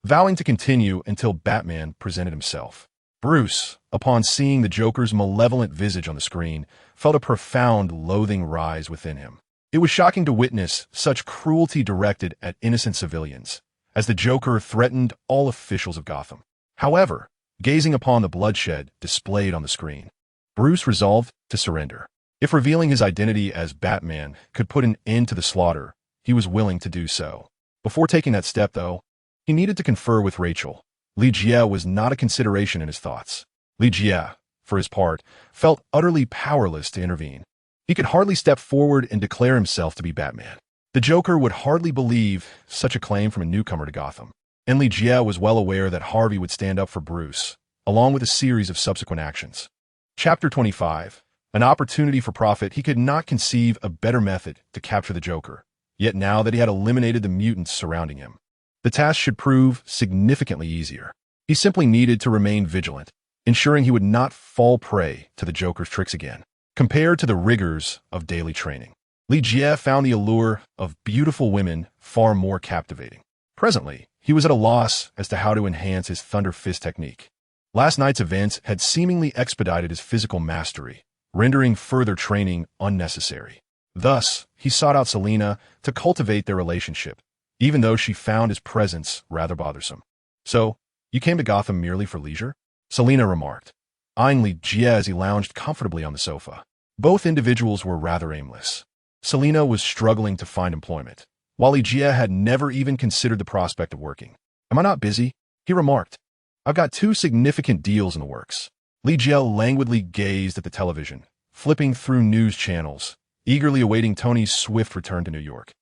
vowing to continue until Batman presented himself. Bruce, upon seeing the Joker's malevolent visage on the screen, felt a profound loathing rise within him. It was shocking to witness such cruelty directed at innocent civilians, as the Joker threatened all officials of Gotham. However, gazing upon the bloodshed displayed on the screen, Bruce resolved to surrender. If revealing his identity as Batman could put an end to the slaughter, he was willing to do so. Before taking that step, though, he needed to confer with Rachel. Legier was not a consideration in his thoughts. Legier, for his part, felt utterly powerless to intervene. He could hardly step forward and declare himself to be Batman. The Joker would hardly believe such a claim from a newcomer to Gotham, and Legier was well aware that Harvey would stand up for Bruce, along with a series of subsequent actions. Chapter 25. An opportunity for profit. He could not conceive a better method to capture the Joker, yet now that he had eliminated the mutants surrounding him, the task should prove significantly easier. He simply needed to remain vigilant, ensuring he would not fall prey to the Joker's tricks again. Compared to the rigors of daily training, Legier found the allure of beautiful women far more captivating. Presently, he was at a loss as to how to enhance his Thunder Fist technique. Last night's events had seemingly expedited his physical mastery, rendering further training unnecessary. Thus, he sought out Selina to cultivate their relationship, even though she found his presence rather bothersome. "So, you came to Gotham merely for leisure?" Selina remarked, eyeing Legier as he lounged comfortably on the sofa. Both individuals were rather aimless. Selina was struggling to find employment, while Legier had never even considered the prospect of working. "Am I not busy?" he remarked. "I've got 2 significant deals in the works." Legier languidly gazed at the television, flipping through news channels, eagerly awaiting Tony's swift return to New York,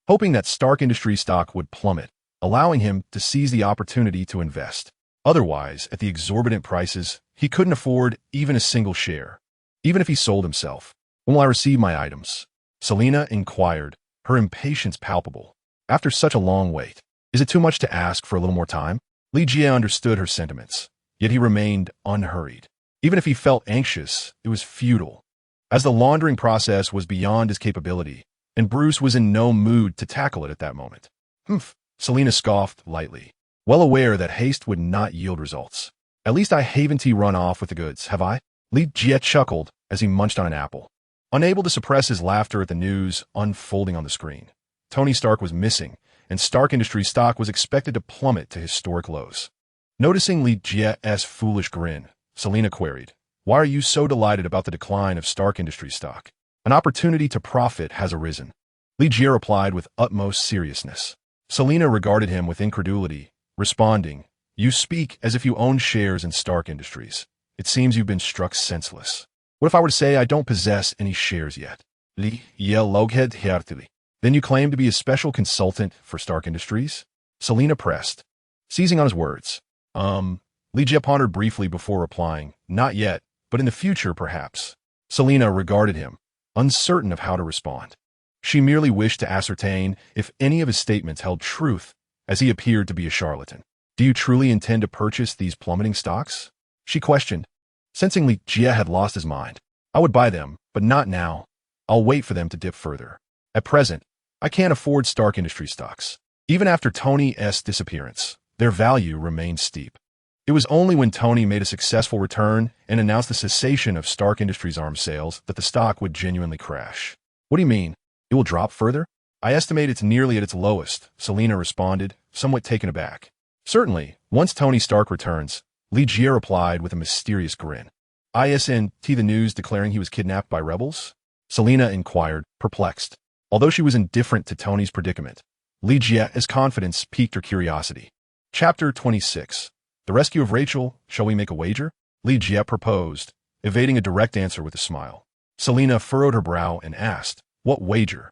hoping that Stark Industries stock would plummet, allowing him to seize the opportunity to invest. Otherwise, at the exorbitant prices, he couldn't afford even a single share. Even if he sold himself, When will I receive my items? Selina inquired, her impatience palpable. After such a long wait, is it too much to ask for a little more time? Li Jie understood her sentiments, yet he remained unhurried. Even if he felt anxious, it was futile, as the laundering process was beyond his capability, and Bruce was in no mood to tackle it at that moment. Humph, Selina scoffed lightly, well aware that haste would not yield results. At least I haven't run off with the goods, have I? Li Jie chuckled as he munched on an apple, unable to suppress his laughter at the news unfolding on the screen. Tony Stark was missing, and Stark Industries stock was expected to plummet to historic lows. Noticing Li Jie's foolish grin, Selina queried, "Why are you so delighted about the decline of Stark Industries stock? An opportunity to profit has arisen." Li Jie replied with utmost seriousness. Selina regarded him with incredulity, responding, "You speak as if you own shares in Stark Industries. It seems you've been struck senseless. What if I were to say I don't possess any shares yet?" Li Jie looked heartily. "Then you claim to be a special consultant for Stark Industries?" Selina pressed, seizing on his words. Li Jie pondered briefly before replying, "Not yet, but in the future, perhaps." Selina regarded him, uncertain of how to respond. She merely wished to ascertain if any of his statements held truth, as he appeared to be a charlatan. "Do you truly intend to purchase these plummeting stocks?" she questioned, sensing Li Jie had lost his mind. "I would buy them, but not now. I'll wait for them to dip further. At present, I can't afford Stark Industries stocks." Even after Tony's disappearance, their value remained steep. It was only when Tony made a successful return and announced the cessation of Stark Industries arms sales that the stock would genuinely crash. "What do you mean? It will drop further?" "I estimate it's nearly at its lowest," Selina responded, somewhat taken aback. "Certainly, once Tony Stark returns," Li Jie replied with a mysterious grin. "Isn't the news declaring he was kidnapped by rebels?" Selina inquired, perplexed. Although she was indifferent to Tony's predicament, Li Jie's confidence piqued her curiosity. Chapter 26. The Rescue of Rachel, Shall We Make a Wager? Li Jie proposed, evading a direct answer with a smile. Selina furrowed her brow and asked, "What wager?"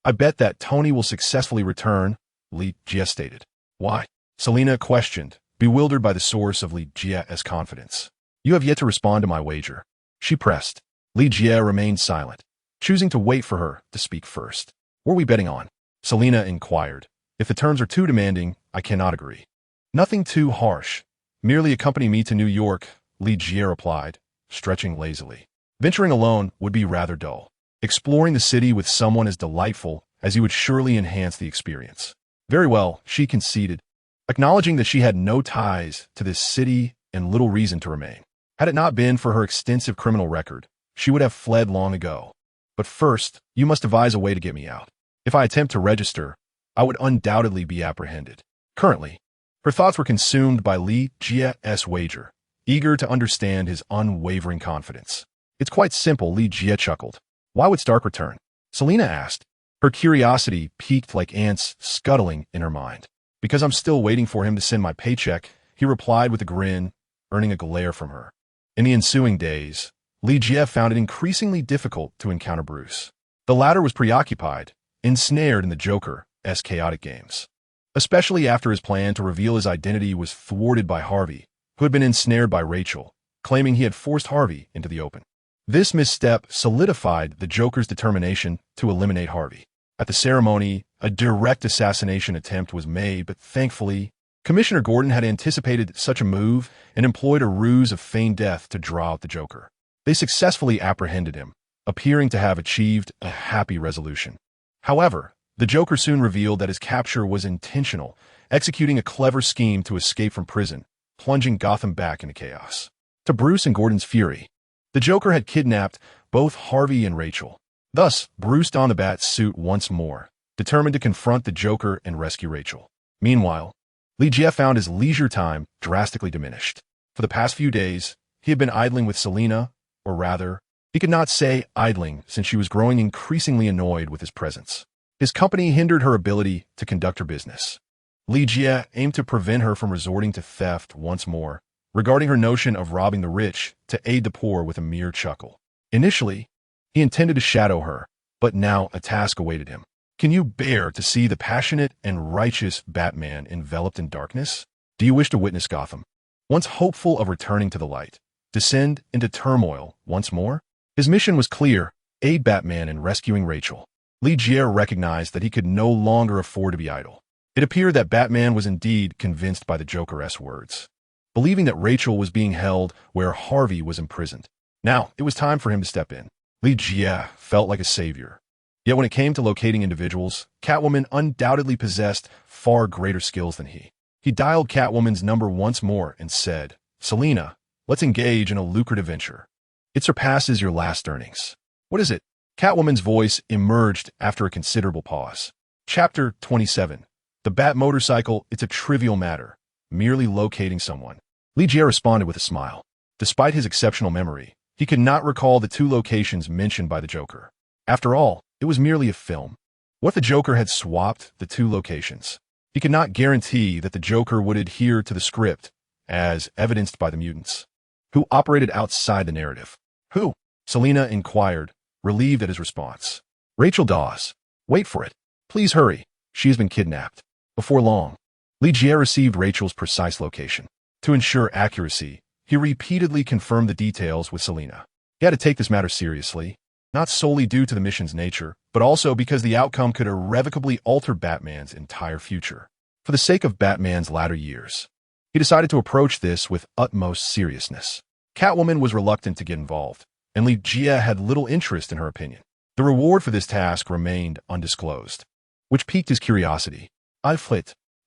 "I bet that Tony will successfully return," Li Jie stated. "Why?" Selina questioned, bewildered by the source of Li Jie's confidence. "You have yet to respond to my wager," she pressed. Li Jie remained silent, choosing to wait for her to speak first. "What are we betting on?" Selina inquired. "If the terms are too demanding, I cannot agree." "Nothing too harsh. Merely accompany me to New York," Li Jie replied, stretching lazily. "Venturing alone would be rather dull. Exploring the city with someone as delightful as you would surely enhance the experience." "Very well," she conceded, acknowledging that she had no ties to this city and little reason to remain. Had it not been for her extensive criminal record, she would have fled long ago. "But first, you must devise a way to get me out. If I attempt to register, I would undoubtedly be apprehended." Currently, her thoughts were consumed by Li Jie's wager, eager to understand his unwavering confidence. "It's quite simple," Li Jie chuckled. "Why would Stark return?" Selina asked, her curiosity piqued like ants scuttling in her mind. "Because I'm still waiting for him to send my paycheck," he replied with a grin, earning a glare from her. In the ensuing days, Li Jie found it increasingly difficult to encounter Bruce. The latter was preoccupied, ensnared in the Joker's chaotic games. Especially after his plan to reveal his identity was thwarted by Harvey, who had been ensnared by Rachel, claiming he had forced Harvey into the open. This misstep solidified the Joker's determination to eliminate Harvey. At the ceremony, a direct assassination attempt was made, but thankfully, Commissioner Gordon had anticipated such a move and employed a ruse of feigned death to draw out the Joker. They successfully apprehended him, appearing to have achieved a happy resolution. However, the Joker soon revealed that his capture was intentional, executing a clever scheme to escape from prison, plunging Gotham back into chaos. To Bruce and Gordon's fury, the Joker had kidnapped both Harvey and Rachel. Thus, Bruce donned the bat suit once more, determined to confront the Joker and rescue Rachel. Meanwhile, Li Jie found his leisure time drastically diminished. For the past few days, he had been idling with Selina, or rather, he could not say idling since she was growing increasingly annoyed with his presence. His company hindered her ability to conduct her business. Li Jie aimed to prevent her from resorting to theft once more, regarding her notion of robbing the rich to aid the poor with a mere chuckle. Initially, he intended to shadow her, but now a task awaited him. Can you bear to see the passionate and righteous Batman enveloped in darkness? Do you wish to witness Gotham, once hopeful of returning to the light, descend into turmoil once more? His mission was clear: aid Batman in rescuing Rachel. Lee Jie recognized that he could no longer afford to be idle. It appeared that Batman was indeed convinced by the Joker's words, believing that Rachel was being held where Harvey was imprisoned. Now, it was time for him to step in. Lee Jie felt like a savior. Yet when it came to locating individuals, Catwoman undoubtedly possessed far greater skills than he. He dialed Catwoman's number once more and said, "Selina, let's engage in a lucrative venture. It surpasses your last earnings." "What is it?" Catwoman's voice emerged after a considerable pause. Chapter 27. The Bat Motorcycle, it's a trivial matter, merely locating someone. Lee Jie responded with a smile. Despite his exceptional memory, he could not recall the two locations mentioned by the Joker. After all, it was merely a film. What if the Joker had swapped the two locations? He could not guarantee that the Joker would adhere to the script, as evidenced by the mutants, who operated outside the narrative. "Who?" Selina inquired, relieved at his response. "Rachel Dawes. Wait for it. Please hurry. She has been kidnapped." Before long, Lee Jie received Rachel's precise location. To ensure accuracy, he repeatedly confirmed the details with Selina. He had to take this matter seriously, not solely due to the mission's nature, but also because the outcome could irrevocably alter Batman's entire future. For the sake of Batman's latter years, he decided to approach this with utmost seriousness. Catwoman was reluctant to get involved, and Lee Jie had little interest in her opinion. The reward for this task remained undisclosed, which piqued his curiosity.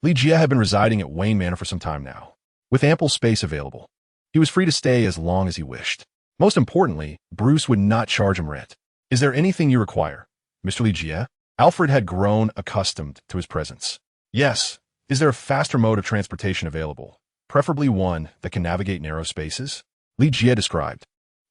Lee Jie had been residing at Wayne Manor for some time now. With ample space available, he was free to stay as long as he wished. Most importantly, Bruce would not charge him rent. "Is there anything you require, Mr. Lee Jie?" Alfred had grown accustomed to his presence. "Yes. Is there a faster mode of transportation available, preferably one that can navigate narrow spaces?" Lee Jie described,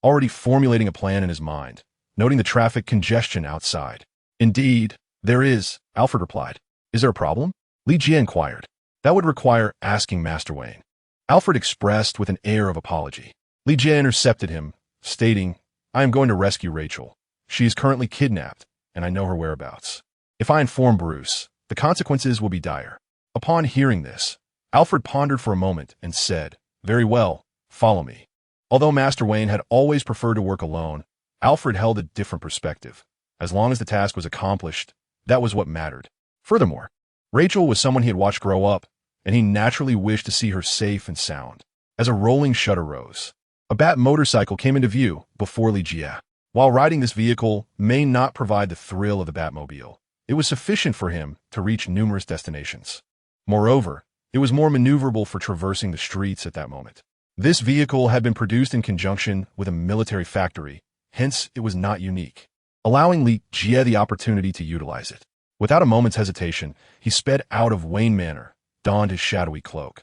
already formulating a plan in his mind, noting the traffic congestion outside. "Indeed, there is," Alfred replied. "Is there a problem?" Lee Jie inquired. "That would require asking Master Wayne." Alfred expressed with an air of apology. Lee Jie intercepted him, stating, "I am going to rescue Rachel. She is currently kidnapped, and I know her whereabouts. If I inform Bruce, the consequences will be dire." Upon hearing this, Alfred pondered for a moment and said, "Very well, follow me." Although Master Wayne had always preferred to work alone, Alfred held a different perspective. As long as the task was accomplished, that was what mattered. Furthermore, Rachel was someone he had watched grow up, and he naturally wished to see her safe and sound. As a rolling shutter rose, a Bat motorcycle came into view before Lee Jie. While riding this vehicle may not provide the thrill of the Batmobile, it was sufficient for him to reach numerous destinations. Moreover, it was more maneuverable for traversing the streets at that moment. This vehicle had been produced in conjunction with a military factory, hence it was not unique, allowing Lee Jie the opportunity to utilize it. Without a moment's hesitation, he sped out of Wayne Manor, donned his shadowy cloak,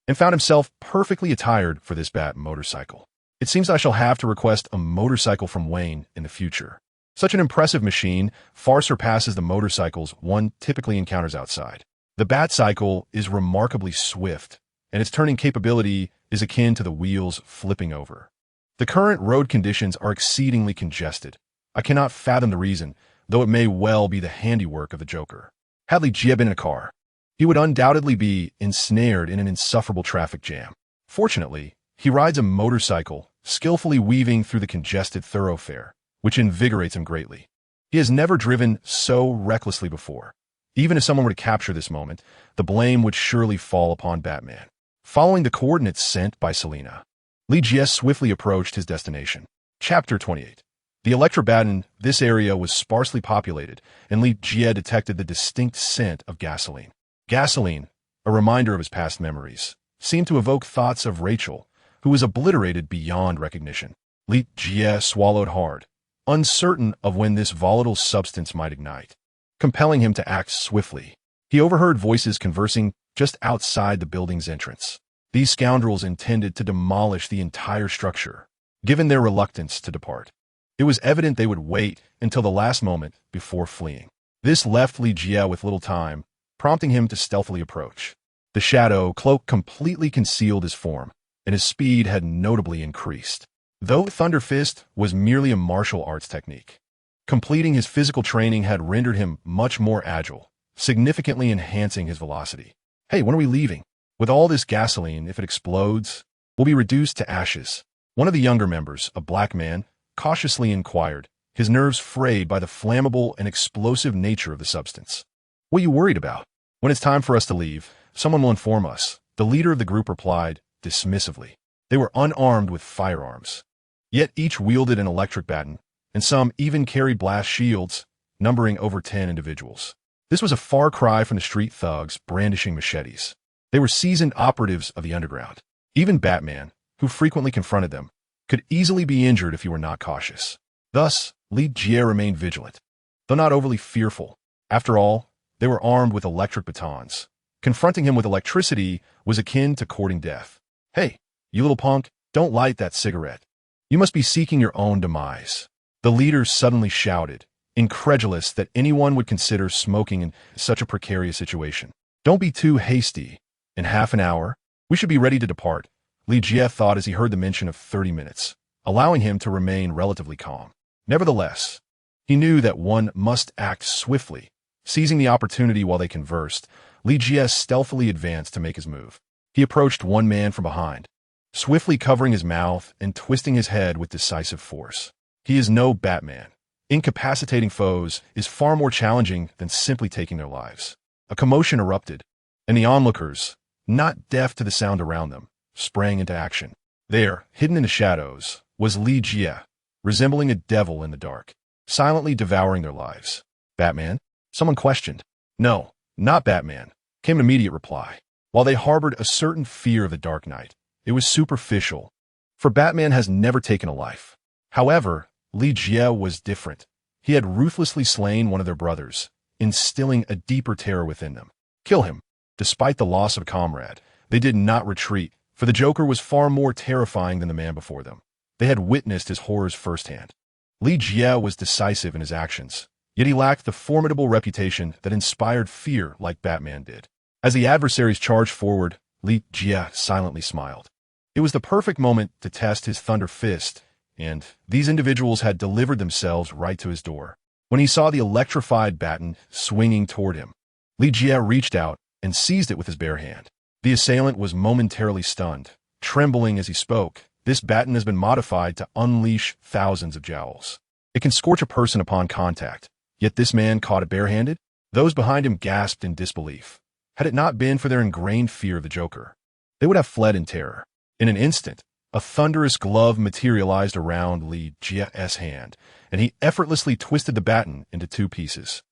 and found himself perfectly attired for this Bat motorcycle. It seems I shall have to request a motorcycle from Wayne in the future. Such an impressive machine far surpasses the motorcycles one typically encounters outside. The Batcycle is remarkably swift, and its turning capability is akin to the wheels flipping over. The current road conditions are exceedingly congested. I cannot fathom the reason, though it may well be the handiwork of the Joker. Had Lee Jie been in a car, he would undoubtedly be ensnared in an insufferable traffic jam. Fortunately, he rides a motorcycle, skillfully weaving through the congested thoroughfare, which invigorates him greatly. He has never driven so recklessly before. Even if someone were to capture this moment, the blame would surely fall upon Batman. Following the coordinates sent by Selina, Lee Jie swiftly approached his destination. Chapter 28. The Electrobat in this area was sparsely populated, and Lee Jie detected the distinct scent of gasoline. Gasoline, a reminder of his past memories, seemed to evoke thoughts of Rachel, who was obliterated beyond recognition. Lee Jie swallowed hard, uncertain of when this volatile substance might ignite, compelling him to act swiftly. He overheard voices conversing just outside the building's entrance. These scoundrels intended to demolish the entire structure, given their reluctance to depart. It was evident they would wait until the last moment before fleeing. This left Lee Jie with little time, prompting him to stealthily approach. The shadow cloak completely concealed his form, and his speed had notably increased. Though Thunder Fist was merely a martial arts technique, completing his physical training had rendered him much more agile, significantly enhancing his velocity. "Hey, when are we leaving? With all this gasoline, if it explodes, we'll be reduced to ashes." One of the younger members, a black man, cautiously inquired, his nerves frayed by the flammable and explosive nature of the substance. "What are you worried about? When it's time for us to leave, someone will inform us," the leader of the group replied, dismissively. They were unarmed with firearms. Yet each wielded an electric baton, and some even carried blast shields, numbering over 10 individuals. This was a far cry from the street thugs brandishing machetes. They were seasoned operatives of the underground. Even Batman, who frequently confronted them, could easily be injured if he were not cautious. Thus, Li Jie remained vigilant, though not overly fearful. After all, they were armed with electric batons. Confronting him with electricity was akin to courting death. "Hey, you little punk, don't light that cigarette. You must be seeking your own demise," the leader suddenly shouted, incredulous that anyone would consider smoking in such a precarious situation. "Don't be too hasty. In half an hour, we should be ready to depart," Li Jie thought as he heard the mention of 30 minutes, allowing him to remain relatively calm. Nevertheless, he knew that one must act swiftly. Seizing the opportunity while they conversed, Li Jie stealthily advanced to make his move. He approached one man from behind, swiftly covering his mouth and twisting his head with decisive force. He is no Batman. Incapacitating foes is far more challenging than simply taking their lives. A commotion erupted, and the onlookers, not deaf to the sound around them, sprang into action. There, hidden in the shadows, was Li Jie, resembling a devil in the dark, silently devouring their lives. "Batman?" someone questioned. "No, not Batman," came an immediate reply. While they harbored a certain fear of the Dark Knight, it was superficial, for Batman has never taken a life. However, Li Jie was different. He had ruthlessly slain one of their brothers, instilling a deeper terror within them. Kill him. Despite the loss of a comrade, they did not retreat, for the Joker was far more terrifying than the man before them. They had witnessed his horrors firsthand. Li Jie was decisive in his actions, yet he lacked the formidable reputation that inspired fear like Batman did. As the adversaries charged forward, Li Jie silently smiled. It was the perfect moment to test his Thunder Fist, and these individuals had delivered themselves right to his door. When he saw the electrified baton swinging toward him, Li Jie reached out and seized it with his bare hand. The assailant was momentarily stunned, trembling as he spoke. "This baton has been modified to unleash thousands of jowls. It can scorch a person upon contact, yet this man caught it barehanded?" Those behind him gasped in disbelief. Had it not been for their ingrained fear of the Joker, they would have fled in terror. In an instant, a thunderous glove materialized around Li Jie's hand, and he effortlessly twisted the baton into 2 pieces.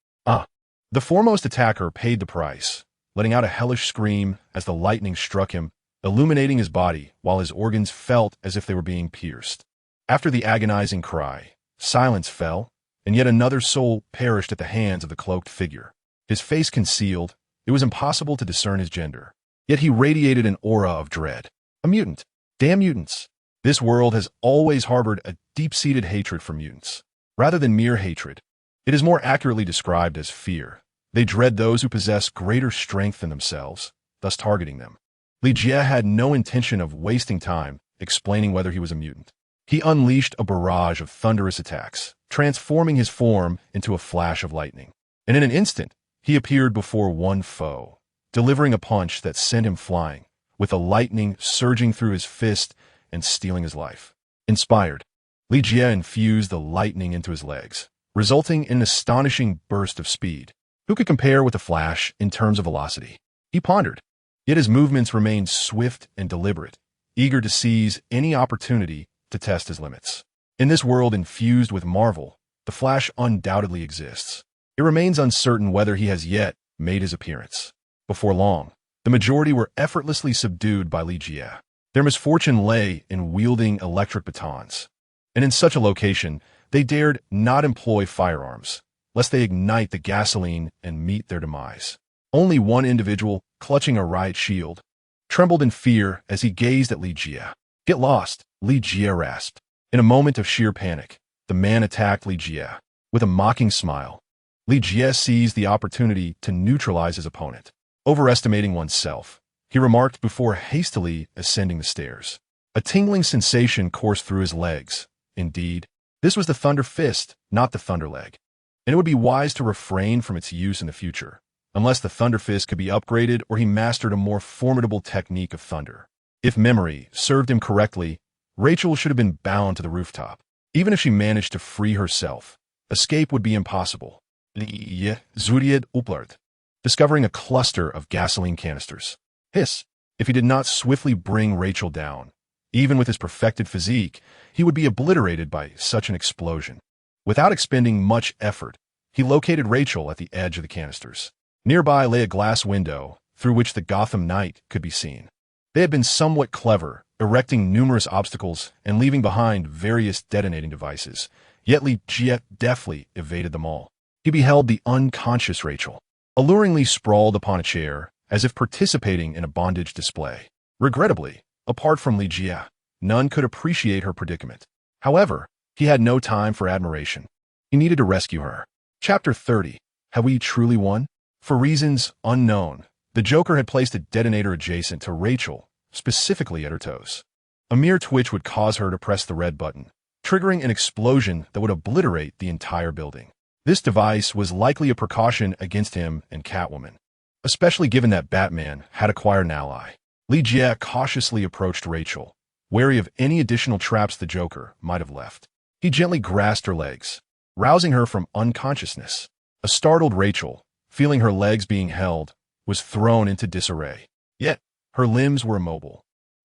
The foremost attacker paid the price, letting out a hellish scream as the lightning struck him, illuminating his body while his organs felt as if they were being pierced. After the agonizing cry, silence fell, and yet another soul perished at the hands of the cloaked figure. His face concealed, it was impossible to discern his gender, yet he radiated an aura of dread. A mutant. Damn mutants. This world has always harbored a deep-seated hatred for mutants. Rather than mere hatred, it is more accurately described as fear. They dread those who possess greater strength than themselves, thus targeting them. Li Jie had no intention of wasting time explaining whether he was a mutant. He unleashed a barrage of thunderous attacks, transforming his form into a flash of lightning. And in an instant, he appeared before one foe, delivering a punch that sent him flying, with the lightning surging through his fist and stealing his life. Inspired, Li Jie infused the lightning into his legs, resulting in an astonishing burst of speed. Who could compare with the Flash in terms of velocity? He pondered. Yet his movements remained swift and deliberate, eager to seize any opportunity to test his limits. In this world infused with marvel, the Flash undoubtedly exists. It remains uncertain whether he has yet made his appearance. Before long, the majority were effortlessly subdued by Li Jie. Their misfortune lay in wielding electric batons, and in such a location, they dared not employ firearms, lest they ignite the gasoline and meet their demise. Only one individual, clutching a riot shield, trembled in fear as he gazed at Li Jie. "Get lost," Li Jie rasped. In a moment of sheer panic, the man attacked Li Jie. With a mocking smile, Li Jie seized the opportunity to neutralize his opponent. Overestimating oneself, he remarked before hastily ascending the stairs. A tingling sensation coursed through his legs. Indeed, this was the Thunder Fist, not the Thunder Leg, and it would be wise to refrain from its use in the future, unless the Thunder Fist could be upgraded or he mastered a more formidable technique of thunder. If memory served him correctly, Rachel should have been bound to the rooftop. Even if she managed to free herself, escape would be impossible. Zuried Uplard, discovering a cluster of gasoline canisters. Hiss. If he did not swiftly bring Rachel down, even with his perfected physique, he would be obliterated by such an explosion. Without expending much effort, he located Rachel at the edge of the canisters. Nearby lay a glass window through which the Gotham night could be seen. They had been somewhat clever, erecting numerous obstacles and leaving behind various detonating devices, yet Li Jie deftly evaded them all. He beheld the unconscious Rachel, alluringly sprawled upon a chair, as if participating in a bondage display. Regrettably, apart from Li Jie, none could appreciate her predicament. However, he had no time for admiration. He needed to rescue her. Chapter 30. Have we truly won? For reasons unknown, the Joker had placed a detonator adjacent to Rachel, specifically at her toes. A mere twitch would cause her to press the red button, triggering an explosion that would obliterate the entire building. This device was likely a precaution against him and Catwoman, especially given that Batman had acquired an ally. Li Jie cautiously approached Rachel, wary of any additional traps the Joker might have left. He gently grasped her legs, rousing her from unconsciousness. A startled Rachel, feeling her legs being held, was thrown into disarray. Yet, her limbs were immobile,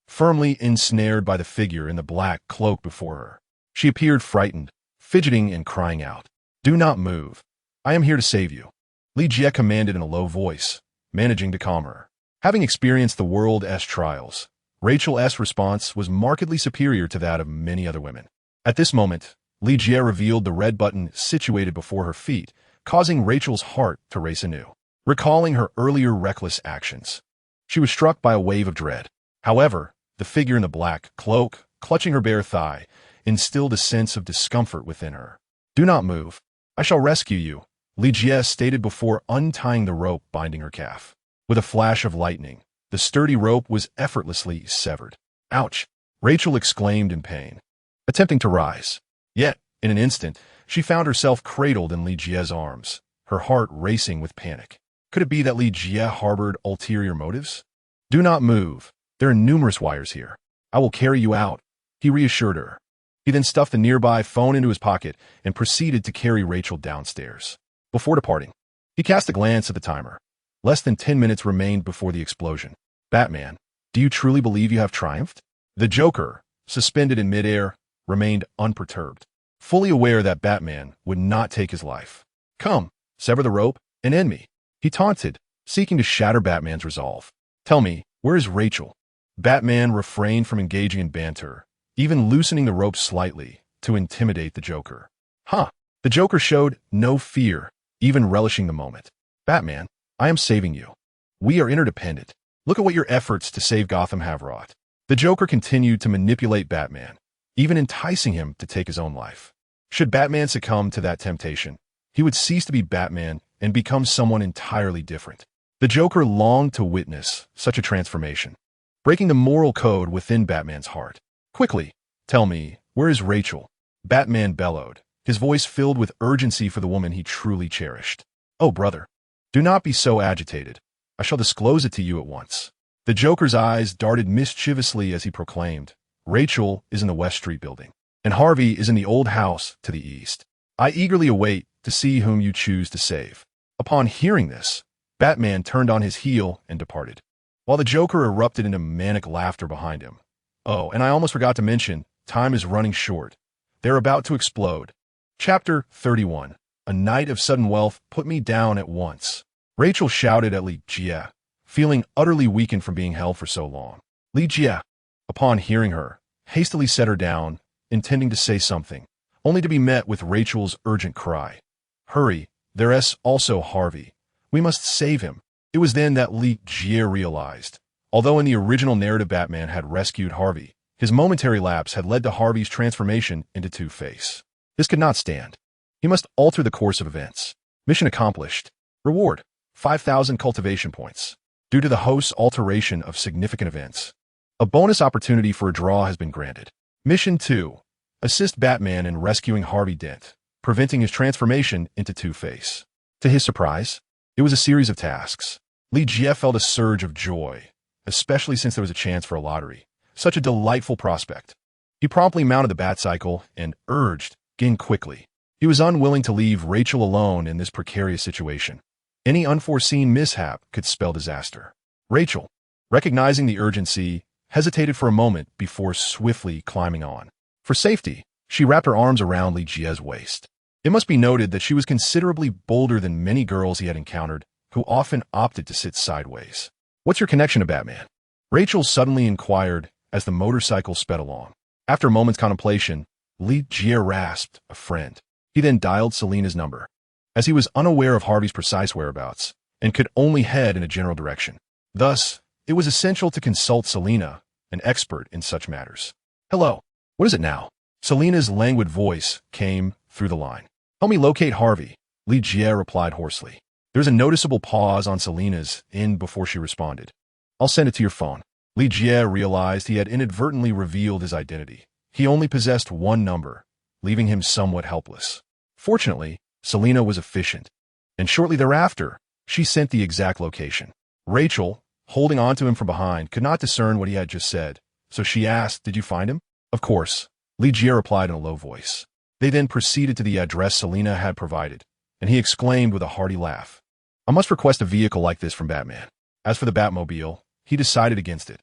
firmly ensnared by the figure in the black cloak before her. She appeared frightened, fidgeting and crying out. "Do not move. I am here to save you," Li Jie commanded in a low voice, managing to calm her. Having experienced the world's trials, Rachel's response was markedly superior to that of many other women. At this moment, Li Jie revealed the red button situated before her feet, causing Rachel's heart to race anew. Recalling her earlier reckless actions, she was struck by a wave of dread. However, the figure in the black cloak, clutching her bare thigh, instilled a sense of discomfort within her. "Do not move. I shall rescue you," Li Jie stated before untying the rope binding her calf. With a flash of lightning, the sturdy rope was effortlessly severed. "Ouch!" Rachel exclaimed in pain, attempting to rise. Yet, in an instant, she found herself cradled in Li Jie's arms, her heart racing with panic. Could it be that Li Jie harbored ulterior motives? "Do not move. There are numerous wires here. I will carry you out," he reassured her. He then stuffed the nearby phone into his pocket and proceeded to carry Rachel downstairs. Before departing, he cast a glance at the timer. Less than 10 minutes remained before the explosion. "Batman, do you truly believe you have triumphed?" The Joker, suspended in midair, remained unperturbed, fully aware that Batman would not take his life. "Come, sever the rope and end me," he taunted, seeking to shatter Batman's resolve. "Tell me, where is Rachel?" Batman refrained from engaging in banter, even loosening the rope slightly to intimidate the Joker. "Huh!" The Joker showed no fear, even relishing the moment. "Batman, I am saving you. We are interdependent. Look at what your efforts to save Gotham have wrought." The Joker continued to manipulate Batman, even enticing him to take his own life. Should Batman succumb to that temptation, he would cease to be Batman and become someone entirely different. The Joker longed to witness such a transformation, breaking the moral code within Batman's heart. "Quickly, tell me, where is Rachel?" Batman bellowed, his voice filled with urgency for the woman he truly cherished. "Oh, brother, do not be so agitated. I shall disclose it to you at once." The Joker's eyes darted mischievously as he proclaimed, "Rachel is in the West Street building, and Harvey is in the old house to the east. I eagerly await to see whom you choose to save." Upon hearing this, Batman turned on his heel and departed, while the Joker erupted into manic laughter behind him. Oh, and I almost forgot to mention, time is running short. They're about to explode. Chapter 31. A night of sudden wealth put me down at once. Rachel shouted at Li Jie, feeling utterly weakened from being held for so long. Li Jie, upon hearing her, hastily set her down, intending to say something, only to be met with Rachel's urgent cry. "Hurry, there's also Harvey. We must save him." It was then that Li Jie realized, although in the original narrative Batman had rescued Harvey, his momentary lapse had led to Harvey's transformation into Two-Face. This could not stand. He must alter the course of events. Mission accomplished. Reward: 5,000 cultivation points. Due to the host's alteration of significant events, a bonus opportunity for a draw has been granted. Mission 2. Assist Batman in rescuing Harvey Dent, preventing his transformation into Two-Face. To his surprise, it was a series of tasks. Li Jie felt a surge of joy, especially since there was a chance for a lottery. Such a delightful prospect. He promptly mounted the Batcycle and urged, "Begin quickly." He was unwilling to leave Rachel alone in this precarious situation. Any unforeseen mishap could spell disaster. Rachel, recognizing the urgency, hesitated for a moment before swiftly climbing on. For safety, she wrapped her arms around Li Jie's waist. It must be noted that she was considerably bolder than many girls he had encountered, who often opted to sit sideways. "What's your connection to Batman?" Rachel suddenly inquired as the motorcycle sped along. After a moment's contemplation, Li Jie rasped, "A friend." He then dialed Selina's number, as he was unaware of Harvey's precise whereabouts and could only head in a general direction. Thus, it was essential to consult Selina, an expert in such matters. "Hello. What is it now?" Selina's languid voice came through the line. "Help me locate Harvey," Li Jie replied hoarsely. There was a noticeable pause on Selina's end before she responded. "I'll send it to your phone." Li Jie realized he had inadvertently revealed his identity. He only possessed one number, leaving him somewhat helpless. Fortunately, Selina was efficient, and shortly thereafter, she sent the exact location. Rachel, holding onto him from behind, could not discern what he had just said, so she asked, "Did you find him?" "Of course," Li Jie replied in a low voice. They then proceeded to the address Selina had provided, and he exclaimed with a hearty laugh, "I must request a vehicle like this from Batman." As for the Batmobile, he decided against it,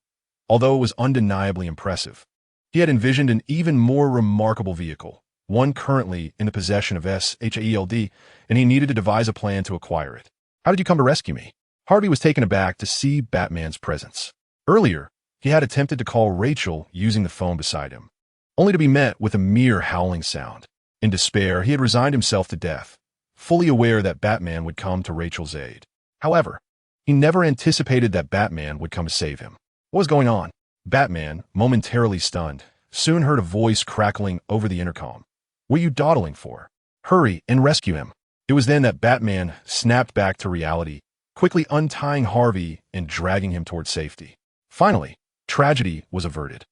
although it was undeniably impressive. He had envisioned an even more remarkable vehicle, one currently in the possession of SHIELD, and he needed to devise a plan to acquire it. "How did you come to rescue me?" Harvey was taken aback to see Batman's presence. Earlier, he had attempted to call Rachel using the phone beside him, only to be met with a mere howling sound. In despair, he had resigned himself to death, fully aware that Batman would come to Rachel's aid. However, he never anticipated that Batman would come to save him. What was going on? Batman, momentarily stunned, soon heard a voice crackling over the intercom. "What are you dawdling for? Hurry and rescue him." It was then that Batman snapped back to reality, quickly untying Harvey and dragging him toward safety. Finally, tragedy was averted.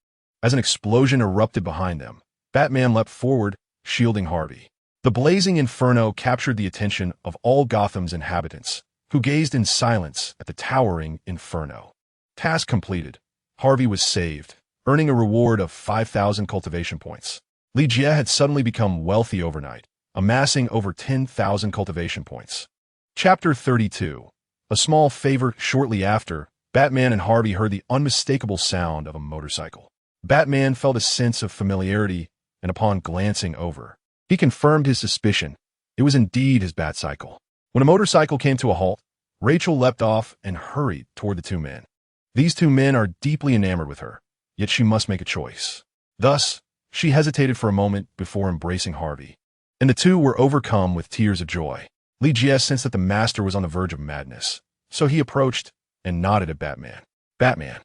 As an explosion erupted behind them, Batman leapt forward, shielding Harvey. The blazing inferno captured the attention of all Gotham's inhabitants, who gazed in silence at the towering inferno. Task completed. Harvey was saved, earning a reward of 5,000 cultivation points. Li Jie had suddenly become wealthy overnight, amassing over 10,000 cultivation points. Chapter 32. A small favor. Shortly after, Batman and Harvey heard the unmistakable sound of a motorcycle. Batman felt a sense of familiarity, and upon glancing over, he confirmed his suspicion. It was indeed his Batcycle. When a motorcycle came to a halt, Rachel leapt off and hurried toward the two men. These two men are deeply enamored with her, yet she must make a choice. Thus, she hesitated for a moment before embracing Harvey, and the two were overcome with tears of joy. Li Jie sensed that the master was on the verge of madness, so he approached and nodded at Batman. Batman,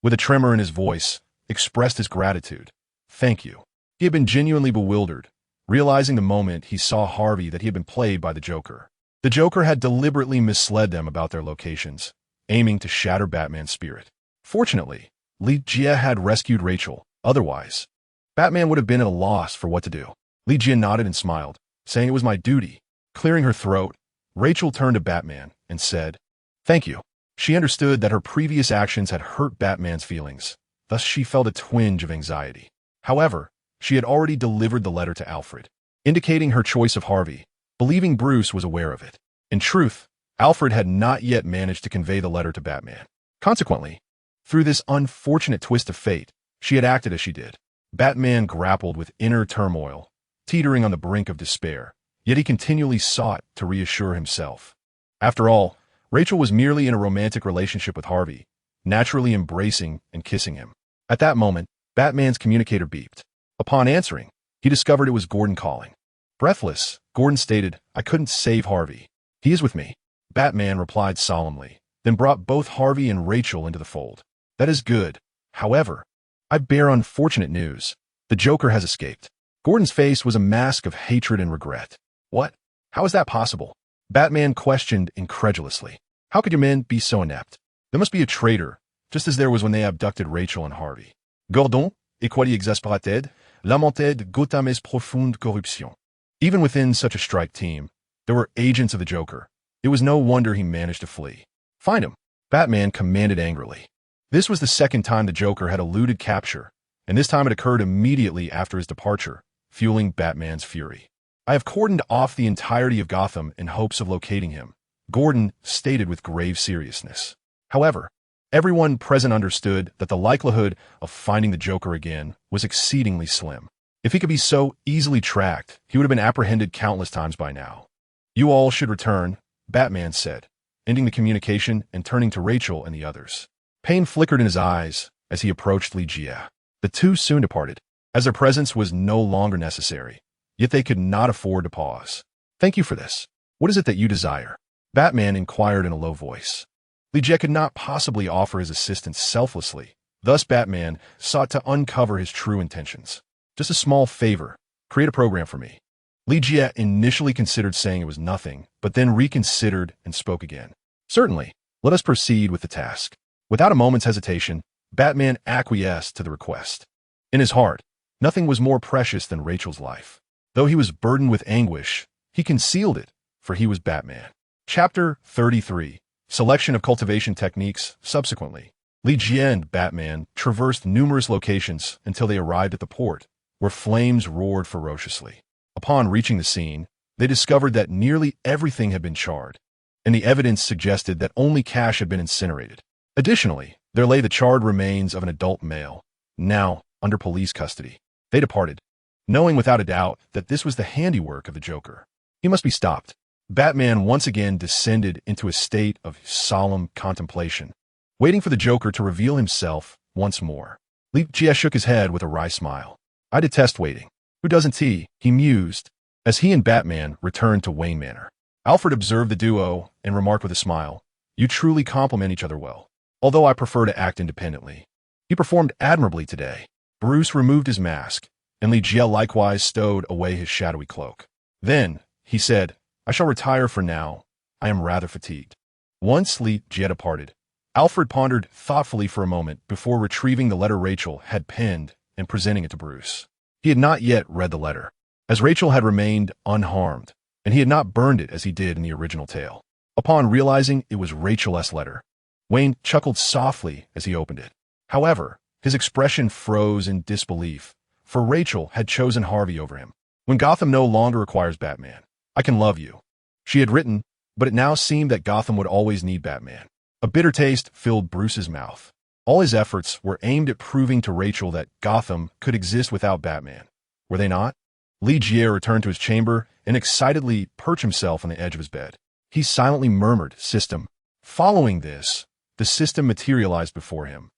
with a tremor in his voice, expressed his gratitude. "Thank you." He had been genuinely bewildered, realizing the moment he saw Harvey that he had been played by the Joker. The Joker had deliberately misled them about their locations, aiming to shatter Batman's spirit. Fortunately, Li Jie had rescued Rachel. Otherwise, Batman would have been at a loss for what to do. Li Jie nodded and smiled, saying it was my duty. Clearing her throat, Rachel turned to Batman and said, "Thank you." She understood that her previous actions had hurt Batman's feelings, thus she felt a twinge of anxiety. However, she had already delivered the letter to Alfred, indicating her choice of Harvey, believing Bruce was aware of it. In truth, Alfred had not yet managed to convey the letter to Batman. Consequently, through this unfortunate twist of fate, she had acted as she did. Batman grappled with inner turmoil, teetering on the brink of despair, yet he continually sought to reassure himself. After all, Rachel was merely in a romantic relationship with Harvey, naturally embracing and kissing him. At that moment, Batman's communicator beeped. Upon answering, he discovered it was Gordon calling. Breathless, Gordon stated, "I couldn't save Harvey. He is with me." Batman replied solemnly, then brought both Harvey and Rachel into the fold. "That is good. However, I bear unfortunate news. The Joker has escaped." Gordon's face was a mask of hatred and regret. "What? How is that possible?" Batman questioned incredulously. "How could your men be so inept? There must be a traitor, just as there was when they abducted Rachel and Harvey. Gordon, et quoi exasperated, lamented Gotham's profonde corruption." Even within such a strike team, there were agents of the Joker. It was no wonder he managed to flee. "Find him," Batman commanded angrily. This was the second time the Joker had eluded capture, and this time it occurred immediately after his departure, fueling Batman's fury. "I have cordoned off the entirety of Gotham in hopes of locating him," Gordon stated with grave seriousness. However, everyone present understood that the likelihood of finding the Joker again was exceedingly slim. If he could be so easily tracked, he would have been apprehended countless times by now. "You all should return," Batman said, ending the communication and turning to Rachel and the others. Pain flickered in his eyes as he approached Li Jie. The two soon departed, as their presence was no longer necessary, yet they could not afford to pause. "Thank you for this. What is it that you desire?" Batman inquired in a low voice. Li Jie could not possibly offer his assistance selflessly, thus Batman sought to uncover his true intentions. "Just a small favor. Create a program for me." Li Jie initially considered saying it was nothing, but then reconsidered and spoke again. "Certainly. Let us proceed with the task." Without a moment's hesitation, Batman acquiesced to the request. In his heart, nothing was more precious than Rachel's life. Though he was burdened with anguish, he concealed it, for he was Batman. Chapter 33. Selection of Cultivation Techniques. Subsequently, Li Jie and Batman traversed numerous locations until they arrived at the port, where flames roared ferociously. Upon reaching the scene, they discovered that nearly everything had been charred, and the evidence suggested that only cash had been incinerated. Additionally, there lay the charred remains of an adult male, now under police custody. They departed, knowing without a doubt that this was the handiwork of the Joker. He must be stopped. Batman once again descended into a state of solemn contemplation, waiting for the Joker to reveal himself once more. Li Jie shook his head with a wry smile. "I detest waiting. Who doesn't he mused, as he and Batman returned to Wayne Manor. Alfred observed the duo and remarked with a smile, "You truly complement each other well, although I prefer to act independently." He performed admirably today. Bruce removed his mask, and Li Jie likewise stowed away his shadowy cloak. Then, he said, "I shall retire for now. I am rather fatigued." Once Li Jie departed, Alfred pondered thoughtfully for a moment before retrieving the letter Rachel had penned and presenting it to Bruce. He had not yet read the letter, as Rachel had remained unharmed, and he had not burned it as he did in the original tale. Upon realizing it was Rachel's letter, Wayne chuckled softly as he opened it. However, his expression froze in disbelief, for Rachel had chosen Harvey over him. "When Gotham no longer requires Batman, I can love you," she had written, but it now seemed that Gotham would always need Batman. A bitter taste filled Bruce's mouth. All his efforts were aimed at proving to Rachel that Gotham could exist without Batman. Were they not? Li Jie returned to his chamber and excitedly perched himself on the edge of his bed. He silently murmured, "System." Following this, the system materialized before him,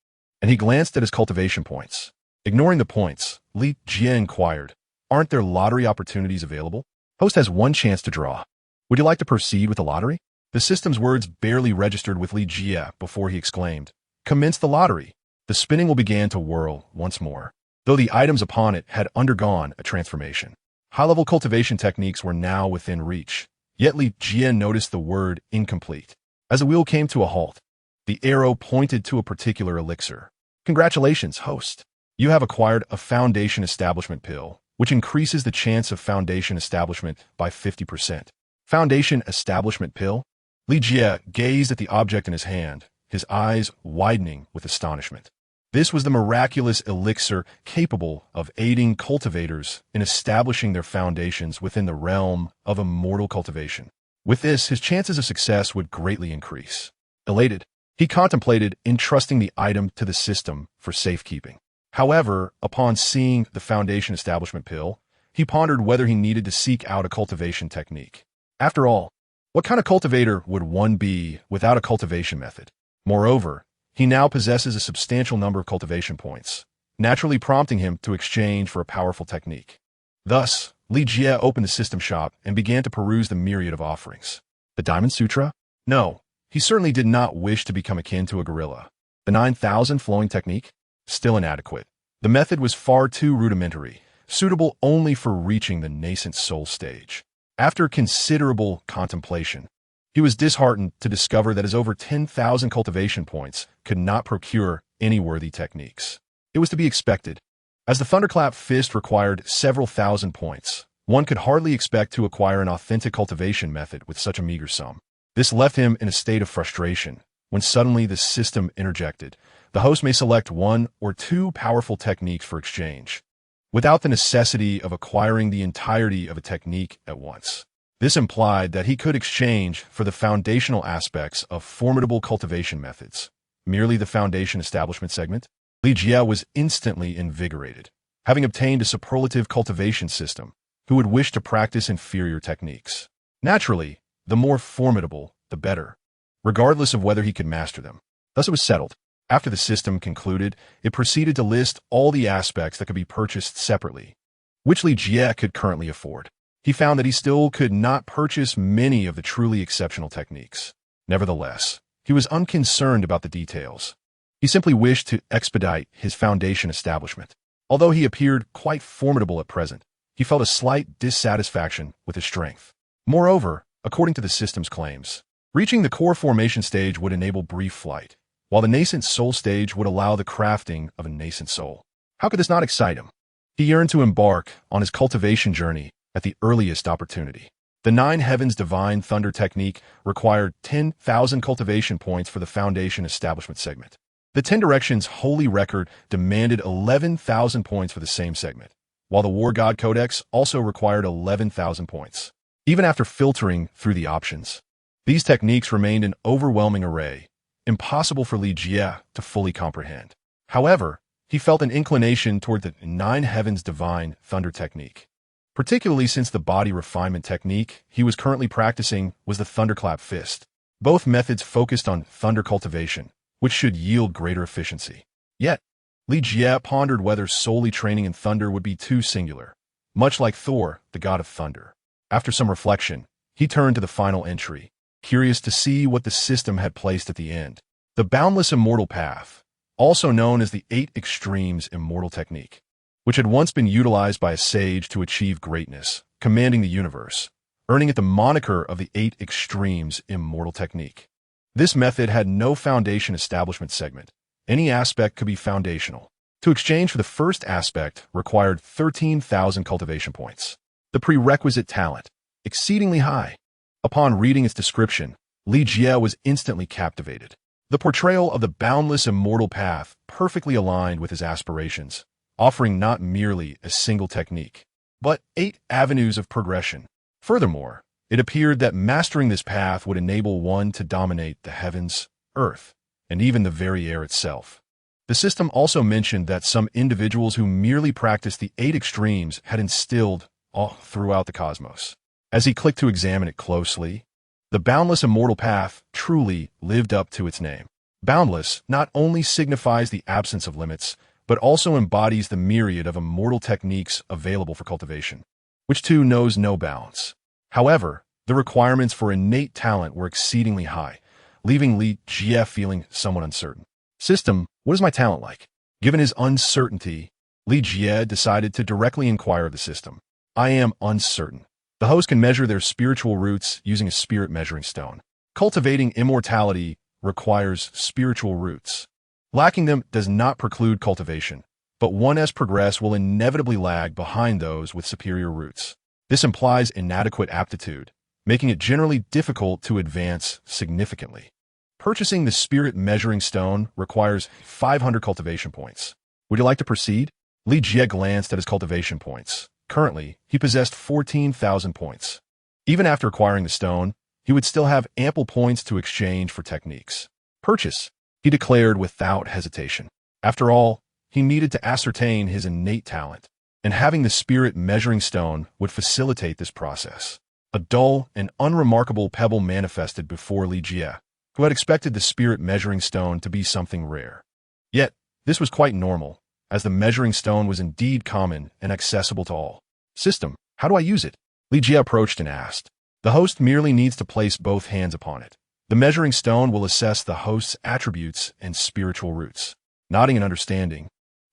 and he glanced at his cultivation points. Ignoring the points, Li Jie inquired, "Aren't there lottery opportunities available? Host has one chance to draw. Would you like to proceed with the lottery?" The system's words barely registered with Li Jie before he exclaimed, "Commence the lottery." The spinning wheel began to whirl once more, though the items upon it had undergone a transformation. High-level cultivation techniques were now within reach, yet Li Jie noticed the word incomplete. As the wheel came to a halt, the arrow pointed to a particular elixir. "Congratulations, host. You have acquired a foundation establishment pill, which increases the chance of foundation establishment by 50%. Foundation establishment pill? Li Jie gazed at the object in his hand, his eyes widening with astonishment. This was the miraculous elixir capable of aiding cultivators in establishing their foundations within the realm of immortal cultivation. With this, his chances of success would greatly increase. Elated, he contemplated entrusting the item to the system for safekeeping. However, upon seeing the foundation establishment pill, he pondered whether he needed to seek out a cultivation technique. After all, what kind of cultivator would one be without a cultivation method? Moreover, he now possesses a substantial number of cultivation points, naturally prompting him to exchange for a powerful technique. Thus, Li Jie opened the system shop and began to peruse the myriad of offerings. The Diamond Sutra? No, he certainly did not wish to become akin to a gorilla. The 9,000 flowing technique? Still inadequate. The method was far too rudimentary, suitable only for reaching the nascent soul stage. After considerable contemplation, he was disheartened to discover that his over 10,000 cultivation points could not procure any worthy techniques. It was to be expected. As the thunderclap fist required several thousand points, one could hardly expect to acquire an authentic cultivation method with such a meager sum. This left him in a state of frustration, when suddenly the system interjected, The host may select one or two powerful techniques for exchange, without the necessity of acquiring the entirety of a technique at once. This implied that he could exchange for the foundational aspects of formidable cultivation methods, merely the foundation establishment segment. Li Jie was instantly invigorated, having obtained a superlative cultivation system, who would wish to practice inferior techniques. Naturally, the more formidable, the better, regardless of whether he could master them. Thus it was settled. After the system concluded, it proceeded to list all the aspects that could be purchased separately, which Li Jie could currently afford. He found that he still could not purchase many of the truly exceptional techniques. Nevertheless, he was unconcerned about the details. He simply wished to expedite his foundation establishment. Although he appeared quite formidable at present, he felt a slight dissatisfaction with his strength. Moreover, according to the system's claims, reaching the core formation stage would enable brief flight, while the nascent soul stage would allow the crafting of a nascent soul. How could this not excite him? He yearned to embark on his cultivation journey at the earliest opportunity. The 9 Heavens Divine Thunder technique required 10,000 cultivation points for the foundation establishment segment. The 10 Directions Holy Record demanded 11,000 points for the same segment, while the War God Codex also required 11,000 points. Even after filtering through the options, these techniques remained an overwhelming array, impossible for Li Jie to fully comprehend. However, he felt an inclination toward the 9 Heavens Divine Thunder technique, particularly since the body refinement technique he was currently practicing was the Thunderclap Fist. Both methods focused on thunder cultivation, which should yield greater efficiency. Yet, Li Jie pondered whether solely training in thunder would be too singular, much like Thor, the god of thunder. After some reflection, he turned to the final entry, curious to see what the system had placed at the end. The Boundless Immortal Path, also known as the 8 Extremes Immortal Technique, which had once been utilized by a sage to achieve greatness, commanding the universe, earning it the moniker of the 8 Extremes Immortal Technique. This method had no foundation establishment segment. Any aspect could be foundational. To exchange for the first aspect required 13,000 cultivation points. The prerequisite talent, exceedingly high. Upon reading its description, Li Jie was instantly captivated. The portrayal of the boundless immortal path perfectly aligned with his aspirations, offering not merely a single technique, but 8 avenues of progression. Furthermore, it appeared that mastering this path would enable one to dominate the heavens, earth, and even the very air itself. The system also mentioned that some individuals who merely practiced the 8 extremes had instilled all throughout the cosmos. As he clicked to examine it closely, the boundless immortal path truly lived up to its name. Boundless not only signifies the absence of limits, but also embodies the myriad of immortal techniques available for cultivation, which too knows no bounds. However, the requirements for innate talent were exceedingly high, leaving Li Jie feeling somewhat uncertain. System, what is my talent like? Given his uncertainty, Li Jie decided to directly inquire of the system. I am uncertain. The host can measure their spiritual roots using a spirit measuring stone. Cultivating immortality requires spiritual roots. Lacking them does not preclude cultivation, but one as progress will inevitably lag behind those with superior roots. This implies inadequate aptitude, making it generally difficult to advance significantly. Purchasing the spirit measuring stone requires 500 cultivation points. Would you like to proceed? Li Jie glanced at his cultivation points. Currently, he possessed 14,000 points. Even after acquiring the stone, he would still have ample points to exchange for techniques. Purchase, he declared without hesitation. After all, he needed to ascertain his innate talent, and having the spirit measuring stone would facilitate this process. A dull and unremarkable pebble manifested before Li Jie, who had expected the spirit measuring stone to be something rare. Yet, this was quite normal, as the measuring stone was indeed common and accessible to all. System, how do I use it? Li Jie approached and asked. The host merely needs to place both hands upon it. The measuring stone will assess the host's attributes and spiritual roots. Nodding in understanding,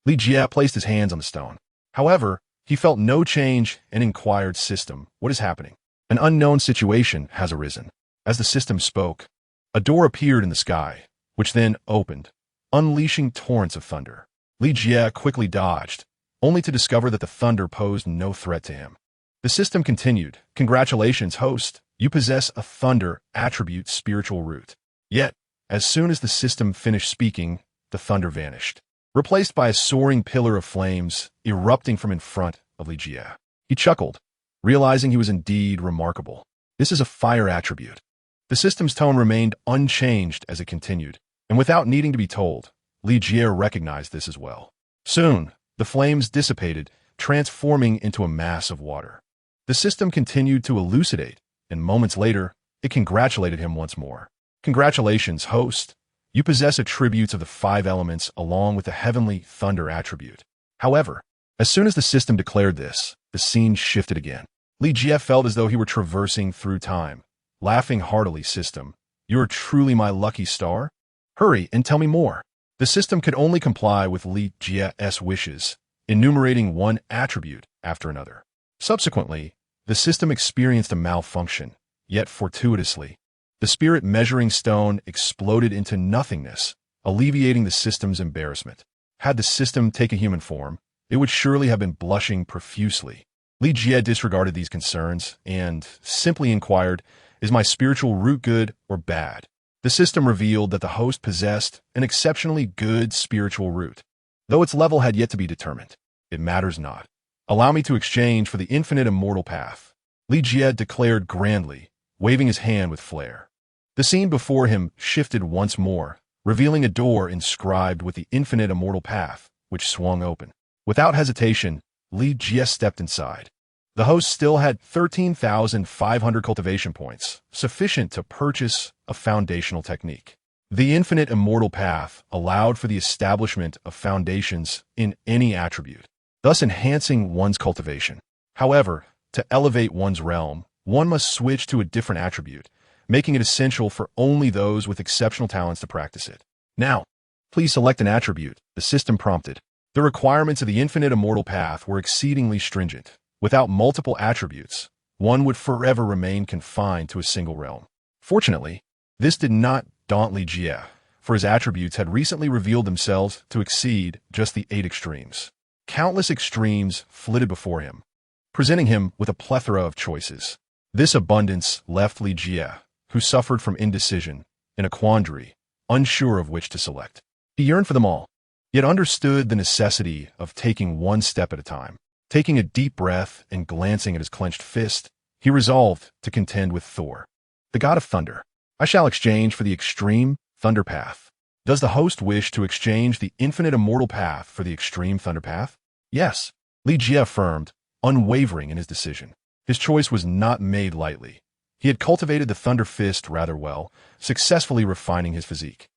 Li Jie placed his hands on the stone. However, he felt no change and inquired, System, what is happening? An unknown situation has arisen. As the system spoke, a door appeared in the sky, which then opened, unleashing torrents of thunder. Li Jie quickly dodged, only to discover that the thunder posed no threat to him. The system continued, Congratulations, host, you possess a thunder attribute spiritual root. Yet, as soon as the system finished speaking, the thunder vanished, replaced by a soaring pillar of flames erupting from in front of Li Jie. He chuckled, realizing he was indeed remarkable. This is a fire attribute. The system's tone remained unchanged as it continued, and without needing to be told, Li Jie recognized this as well. Soon, the flames dissipated, transforming into a mass of water. The system continued to elucidate, and moments later, it congratulated him once more. Congratulations, host. You possess attributes of the 5 elements along with the heavenly thunder attribute. However, as soon as the system declared this, the scene shifted again. Li Jie felt as though he were traversing through time. Laughing heartily, system, you are truly my lucky star? Hurry and tell me more. The system could only comply with Li Jie's wishes, enumerating one attribute after another. Subsequently, the system experienced a malfunction, yet fortuitously. The spirit measuring stone exploded into nothingness, alleviating the system's embarrassment. Had the system taken human form, it would surely have been blushing profusely. Li Jie disregarded these concerns and simply inquired, is my spiritual root good or bad? The system revealed that the host possessed an exceptionally good spiritual root, though its level had yet to be determined. It matters not. Allow me to exchange for the infinite immortal path, Li Jie declared grandly, waving his hand with flair. The scene before him shifted once more, revealing a door inscribed with the infinite immortal path, which swung open. Without hesitation, Li Jie stepped inside. The host still had 13,500 cultivation points, sufficient to purchase a foundational technique. The infinite immortal path allowed for the establishment of foundations in any attribute, thus enhancing one's cultivation. However, to elevate one's realm, one must switch to a different attribute, making it essential for only those with exceptional talents to practice it. Now, please select an attribute, the system prompted. The requirements of the infinite immortal path were exceedingly stringent. Without multiple attributes, one would forever remain confined to a single realm. Fortunately, this did not daunt Li Jie, for his attributes had recently revealed themselves to exceed just the 8 extremes. Countless extremes flitted before him, presenting him with a plethora of choices. This abundance left Li Jie, who suffered from indecision, in a quandary, unsure of which to select. He yearned for them all, yet understood the necessity of taking one step at a time. Taking a deep breath and glancing at his clenched fist, he resolved to contend with Thor, the god of thunder. I shall exchange for the extreme thunder path. Does the host wish to exchange the infinite immortal path for the extreme thunder path? Yes, Li Jie affirmed, unwavering in his decision. His choice was not made lightly. He had cultivated the thunder fist rather well, successfully refining his physique.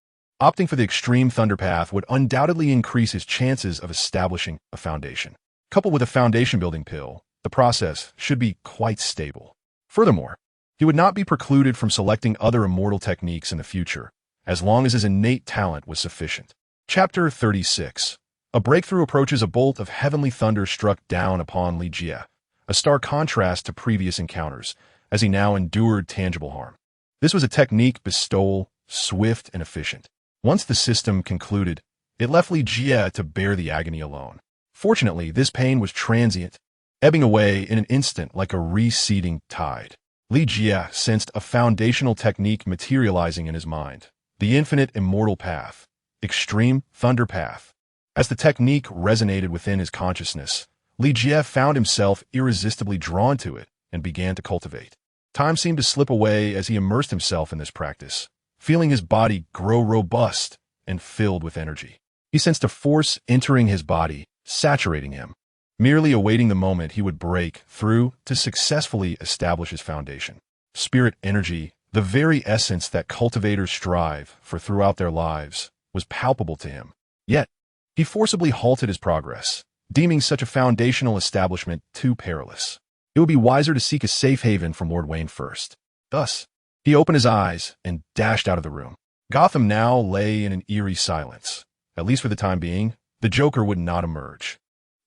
Opting for the extreme thunder path would undoubtedly increase his chances of establishing a foundation. Coupled with a foundation-building pill, the process should be quite stable. Furthermore, he would not be precluded from selecting other immortal techniques in the future, as long as his innate talent was sufficient. Chapter 36. A breakthrough approaches. A bolt of heavenly thunder struck down upon Li Jie, a stark contrast to previous encounters, as he now endured tangible harm. This was a technique bestowal, swift and efficient. Once the system concluded, it left Li Jie to bear the agony alone. Fortunately, this pain was transient, ebbing away in an instant like a receding tide. Li Jie sensed a foundational technique materializing in his mind, the infinite immortal path, extreme thunder path. As the technique resonated within his consciousness, Li Jie found himself irresistibly drawn to it and began to cultivate. Time seemed to slip away as he immersed himself in this practice, feeling his body grow robust and filled with energy. He sensed a force entering his body, saturating him, merely awaiting the moment he would break through to successfully establish his foundation. Spirit energy, the very essence that cultivators strive for throughout their lives, was palpable to him. Yet, he forcibly halted his progress, deeming such a foundational establishment too perilous. It would be wiser to seek a safe haven from Lord Wayne first. Thus, he opened his eyes and dashed out of the room. Gotham now lay in an eerie silence. At least for the time being, the Joker would not emerge.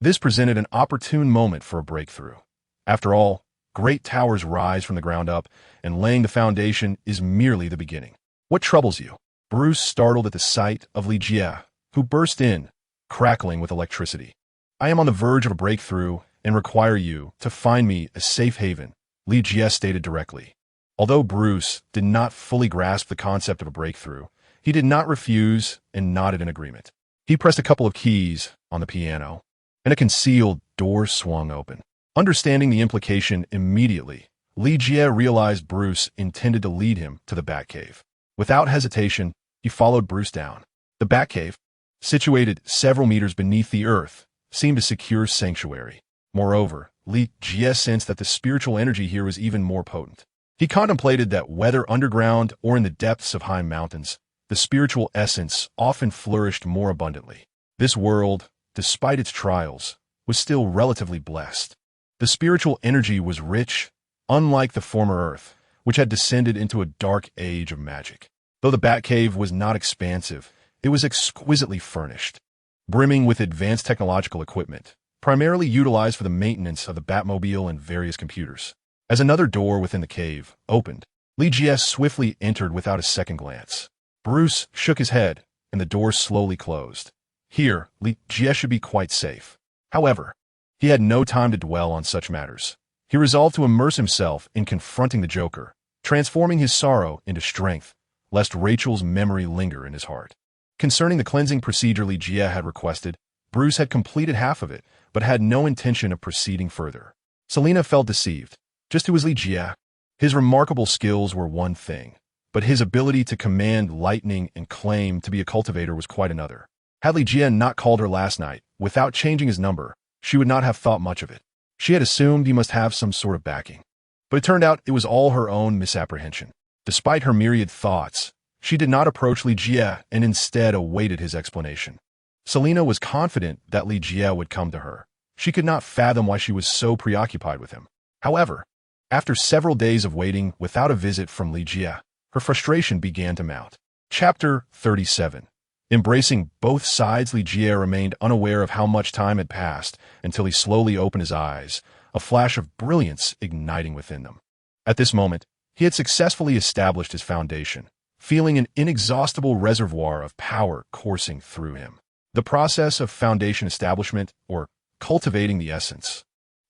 This presented an opportune moment for a breakthrough. After all, great towers rise from the ground up, and laying the foundation is merely the beginning. What troubles you? Bruce startled at the sight of Li Jie, who burst in, crackling with electricity. I am on the verge of a breakthrough and require you to find me a safe haven, Li Jie stated directly. Although Bruce did not fully grasp the concept of a breakthrough, He did not refuse and nodded in agreement. He pressed a couple of keys on the piano, and a concealed door swung open. Understanding the implication immediately, Li Jie realized Bruce intended to lead him to the Batcave. Without hesitation, he followed Bruce down. The Batcave, situated several meters beneath the earth, seemed a secure sanctuary. Moreover, Li Jie sensed that the spiritual energy here was even more potent. He contemplated that whether underground or in the depths of high mountains, the spiritual essence often flourished more abundantly. This world, despite its trials, was still relatively blessed. The spiritual energy was rich, unlike the former Earth, which had descended into a dark age of magic. Though the Batcave was not expansive, it was exquisitely furnished, brimming with advanced technological equipment, primarily utilized for the maintenance of the Batmobile and various computers. As another door within the cave opened, Li Jie swiftly entered without a second glance. Bruce shook his head, and the door slowly closed. Here, Li Jie should be quite safe. However, he had no time to dwell on such matters. He resolved to immerse himself in confronting the Joker, transforming his sorrow into strength, lest Rachel's memory linger in his heart. Concerning the cleansing procedure Li Jie had requested, Bruce had completed half of it, but had no intention of proceeding further. Selina felt deceived. Just who was Li Jie? His remarkable skills were one thing, but his ability to command lightning and claim to be a cultivator was quite another. Had Li Jie not called her last night, without changing his number, she would not have thought much of it. She had assumed he must have some sort of backing. But it turned out it was all her own misapprehension. Despite her myriad thoughts, she did not approach Li Jie and instead awaited his explanation. Selina was confident that Li Jie would come to her. She could not fathom why she was so preoccupied with him. However, after several days of waiting without a visit from Li Jie, her frustration began to mount. Chapter 37. Embracing both sides, Li Jie remained unaware of how much time had passed until he slowly opened his eyes, a flash of brilliance igniting within them. At this moment, he had successfully established his foundation, feeling an inexhaustible reservoir of power coursing through him. The process of foundation establishment, or cultivating the essence,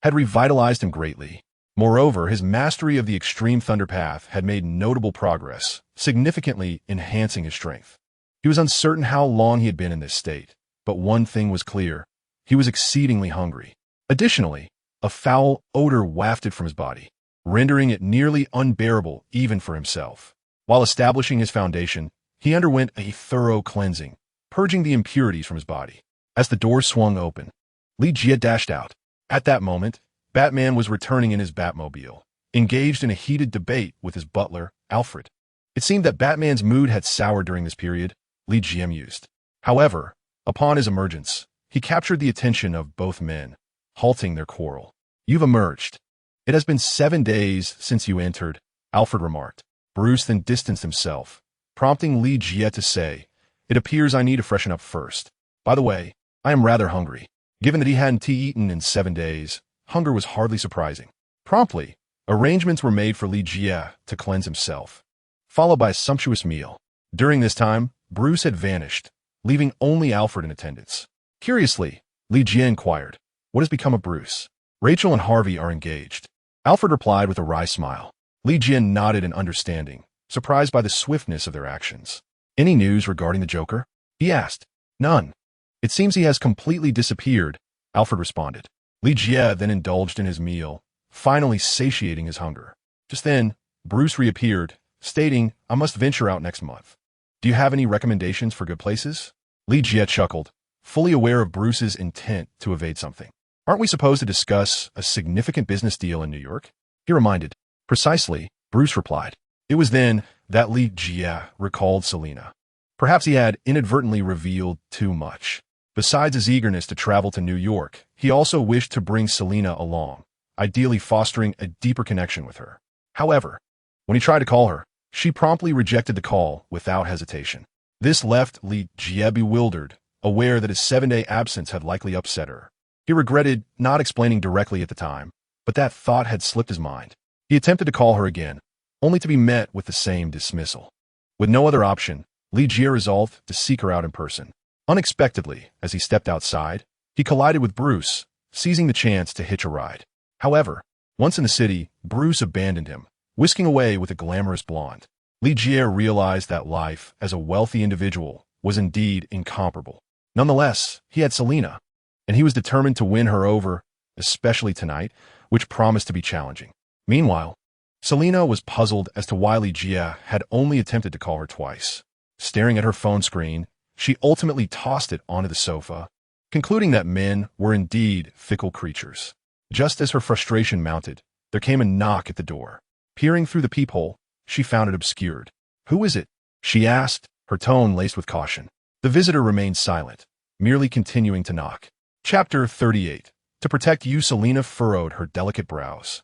had revitalized him greatly. Moreover, his mastery of the extreme thunder path had made notable progress, significantly enhancing his strength. He was uncertain how long he had been in this state, but one thing was clear. He was exceedingly hungry. Additionally, a foul odor wafted from his body, rendering it nearly unbearable even for himself. While establishing his foundation, he underwent a thorough cleansing, purging the impurities from his body. As the door swung open, Li Jie dashed out. At that moment, Batman was returning in his Batmobile, engaged in a heated debate with his butler, Alfred. It seemed that Batman's mood had soured during this period, Li Jie mused. However, upon his emergence, he captured the attention of both men, halting their quarrel. "You've emerged. It has been 7 days since you entered," Alfred remarked. Bruce then distanced himself, prompting Li Jie to say, "It appears I need to freshen up first. By the way, I am rather hungry." Given that he hadn't eaten in 7 days, hunger was hardly surprising. Promptly, arrangements were made for Li Jie to cleanse himself, followed by a sumptuous meal. During this time, Bruce had vanished, leaving only Alfred in attendance. Curiously, Li Jie inquired, "What has become of Bruce?" "Rachel and Harvey are engaged," Alfred replied with a wry smile. Li Jie nodded in understanding, surprised by the swiftness of their actions. "Any news regarding the Joker?" he asked. "None. It seems he has completely disappeared," Alfred responded. Li Jie then indulged in his meal, finally satiating his hunger. Just then, Bruce reappeared, stating, "I must venture out next month. Do you have any recommendations for good places?" Li Jie chuckled, fully aware of Bruce's intent to evade something. "Aren't we supposed to discuss a significant business deal in New York?" he reminded. "Precisely," Bruce replied. It was then that Li Jie recalled Selina. Perhaps he had inadvertently revealed too much. Besides his eagerness to travel to New York, he also wished to bring Selina along, ideally fostering a deeper connection with her. However, when he tried to call her, she promptly rejected the call without hesitation. This left Li Jie bewildered, aware that his 7-day absence had likely upset her. He regretted not explaining directly at the time, but that thought had slipped his mind. He attempted to call her again, only to be met with the same dismissal. With no other option, Li Jie resolved to seek her out in person. Unexpectedly, as he stepped outside, he collided with Bruce, seizing the chance to hitch a ride. However, once in the city, Bruce abandoned him, whisking away with a glamorous blonde. Li Jie realized that life as a wealthy individual was indeed incomparable. Nonetheless, he had Selena, and he was determined to win her over, especially tonight, which promised to be challenging. Meanwhile, Selena was puzzled as to why Li Jie had only attempted to call her twice. Staring at her phone screen, she ultimately tossed it onto the sofa, concluding that men were indeed fickle creatures. Just as her frustration mounted, there came a knock at the door. Peering through the peephole, she found it obscured. "Who is it?" she asked, her tone laced with caution. The visitor remained silent, merely continuing to knock. Chapter 38. To protect you, Selena furrowed her delicate brows,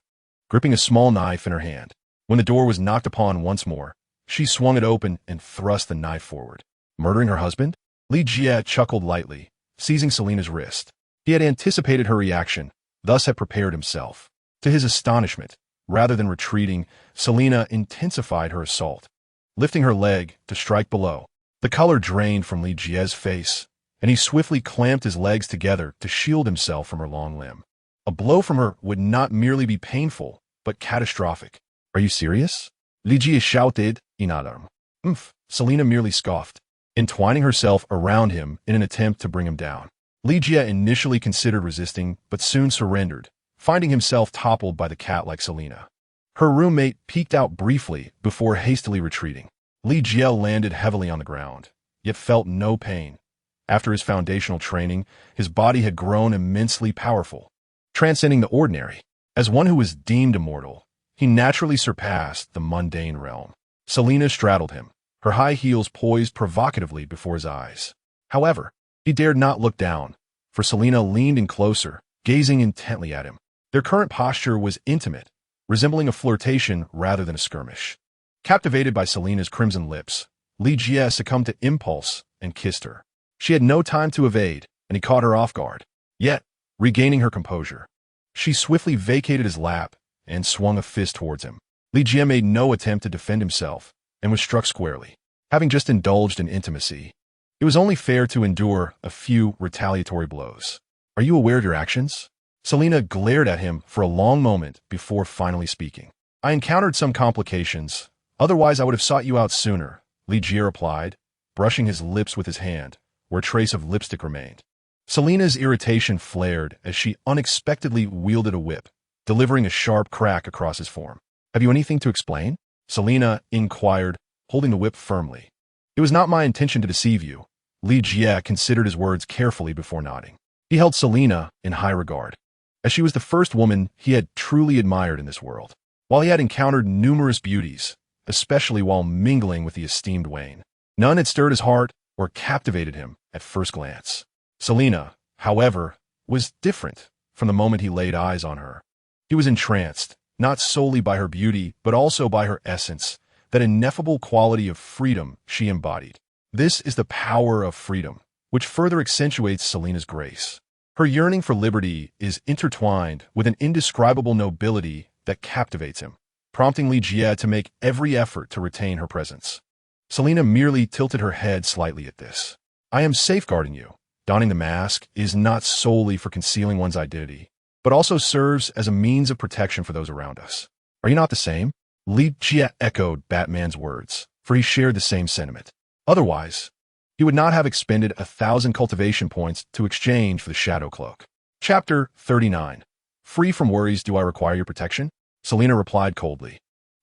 gripping a small knife in her hand. When the door was knocked upon once more, she swung it open and thrust the knife forward. Murdering her husband? Li Jie chuckled lightly, seizing Selena's wrist. He had anticipated her reaction, thus had prepared himself. To his astonishment, rather than retreating, Selena intensified her assault, lifting her leg to strike below. The color drained from Li Jie's face, and he swiftly clamped his legs together to shield himself from her long limb. A blow from her would not merely be painful, but catastrophic. "Are you serious?" Li Jie shouted in alarm. Selena merely scoffed, entwining herself around him in an attempt to bring him down. Li Jie initially considered resisting, but soon surrendered, finding himself toppled by the cat-like Selena. Her roommate peeked out briefly before hastily retreating. Li Jie landed heavily on the ground, yet felt no pain. After his foundational training, his body had grown immensely powerful, transcending the ordinary. As one who was deemed immortal, he naturally surpassed the mundane realm. Selena straddled him, her high heels poised provocatively before his eyes. However, he dared not look down, for Selena leaned in closer, gazing intently at him. Their current posture was intimate, resembling a flirtation rather than a skirmish. Captivated by Selena's crimson lips, Li Jie succumbed to impulse and kissed her. She had no time to evade, and he caught her off guard. Yet, regaining her composure, she swiftly vacated his lap and swung a fist towards him. Li Jie made no attempt to defend himself and was struck squarely. Having just indulged in intimacy, it was only fair to endure a few retaliatory blows. "Are you aware of your actions?" Selena glared at him for a long moment before finally speaking. "I encountered some complications. Otherwise, I would have sought you out sooner," Li Jie replied, brushing his lips with his hand, where a trace of lipstick remained. Selena's irritation flared as she unexpectedly wielded a whip, delivering a sharp crack across his form. "Have you anything to explain?" Selena inquired, holding the whip firmly. "It was not my intention to deceive you." Li Jie considered his words carefully before nodding. He held Selena in high regard, as she was the first woman he had truly admired in this world. While he had encountered numerous beauties, especially while mingling with the esteemed Wayne, none had stirred his heart or captivated him at first glance. Selena, however, was different from the moment he laid eyes on her. He was entranced, not solely by her beauty, but also by her essence, that ineffable quality of freedom she embodied. This is the power of freedom, which further accentuates Selena's grace. Her yearning for liberty is intertwined with an indescribable nobility that captivates him, prompting Li Jie to make every effort to retain her presence. Selena merely tilted her head slightly at this. "I am safeguarding you. Donning the mask is not solely for concealing one's identity, but also serves as a means of protection for those around us. Are you not the same?" Li Jie echoed Batman's words, for he shared the same sentiment. Otherwise, he would not have expended 1,000 cultivation points to exchange for the shadow cloak. Chapter 39. Free from worries, do I require your protection? Selena replied coldly,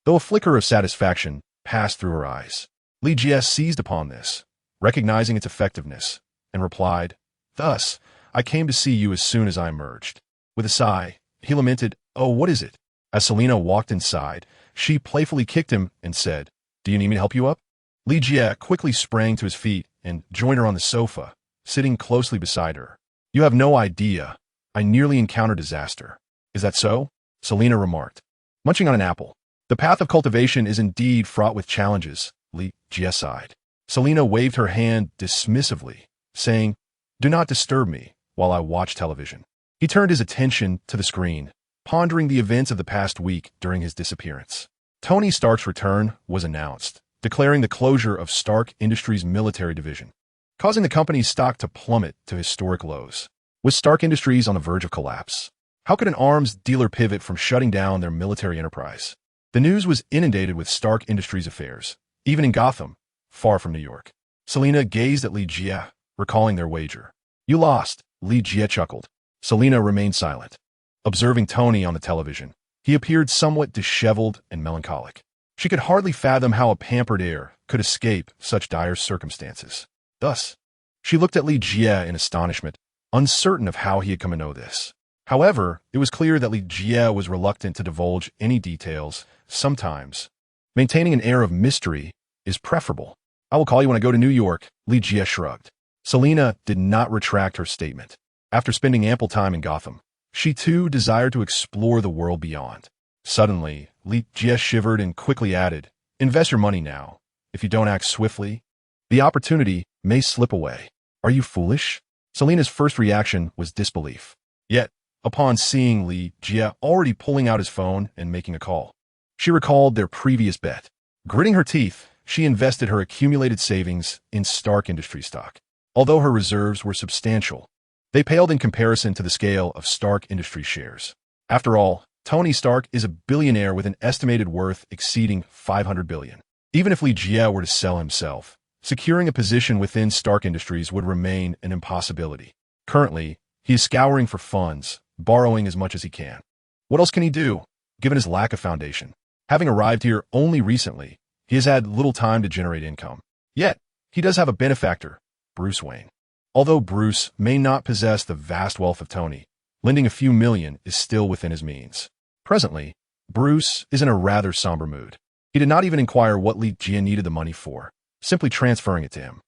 though a flicker of satisfaction passed through her eyes. Li Jie seized upon this, recognizing its effectiveness, and replied, "Thus, I came to see you as soon as I emerged." With a sigh, he lamented, "Oh, what is it?" As Selena walked inside, she playfully kicked him and said, "Do you need me to help you up?" Li Jie quickly sprang to his feet and joined her on the sofa, sitting closely beside her. "You have no idea. I nearly encountered disaster." "Is that so?" Selena remarked, munching on an apple. "The path of cultivation is indeed fraught with challenges," Li Jie sighed. Selena waved her hand dismissively, saying, "Do not disturb me while I watch television." He turned his attention to the screen, pondering the events of the past week during his disappearance. Tony Stark's return was announced, declaring the closure of Stark Industries' military division, causing the company's stock to plummet to historic lows. Was Stark Industries on the verge of collapse? How could an arms dealer pivot from shutting down their military enterprise? The news was inundated with Stark Industries affairs, even in Gotham, far from New York. Selina gazed at Li Jie, recalling their wager. You lost, Li Jie chuckled. Selina remained silent. Observing Tony on the television, he appeared somewhat disheveled and melancholic. She could hardly fathom how a pampered heir could escape such dire circumstances. Thus, she looked at Li Jie in astonishment, uncertain of how he had come to know this. However, it was clear that Li Jie was reluctant to divulge any details. Sometimes, maintaining an air of mystery is preferable. I will call you when I go to New York, Li Jie shrugged. Selina did not retract her statement. After spending ample time in Gotham, she too desired to explore the world beyond. Suddenly, Li Jie shivered and quickly added, invest your money now. If you don't act swiftly, the opportunity may slip away. Are you foolish? Selina's first reaction was disbelief. Yet, upon seeing Li Jie already pulling out his phone and making a call, she recalled their previous bet. Gritting her teeth, she invested her accumulated savings in Stark Industries stock. Although her reserves were substantial, they paled in comparison to the scale of Stark Industries shares. After all, Tony Stark is a billionaire with an estimated worth exceeding $500 billion. Even if Li Jie were to sell himself, securing a position within Stark Industries would remain an impossibility. Currently, he is scouring for funds, borrowing as much as he can. What else can he do, given his lack of foundation? Having arrived here only recently, he has had little time to generate income. Yet, he does have a benefactor, Bruce Wayne. Although Bruce may not possess the vast wealth of Tony, lending a few million is still within his means. Presently, Bruce is in a rather somber mood. He did not even inquire what Li Jie needed the money for, simply transferring it to him.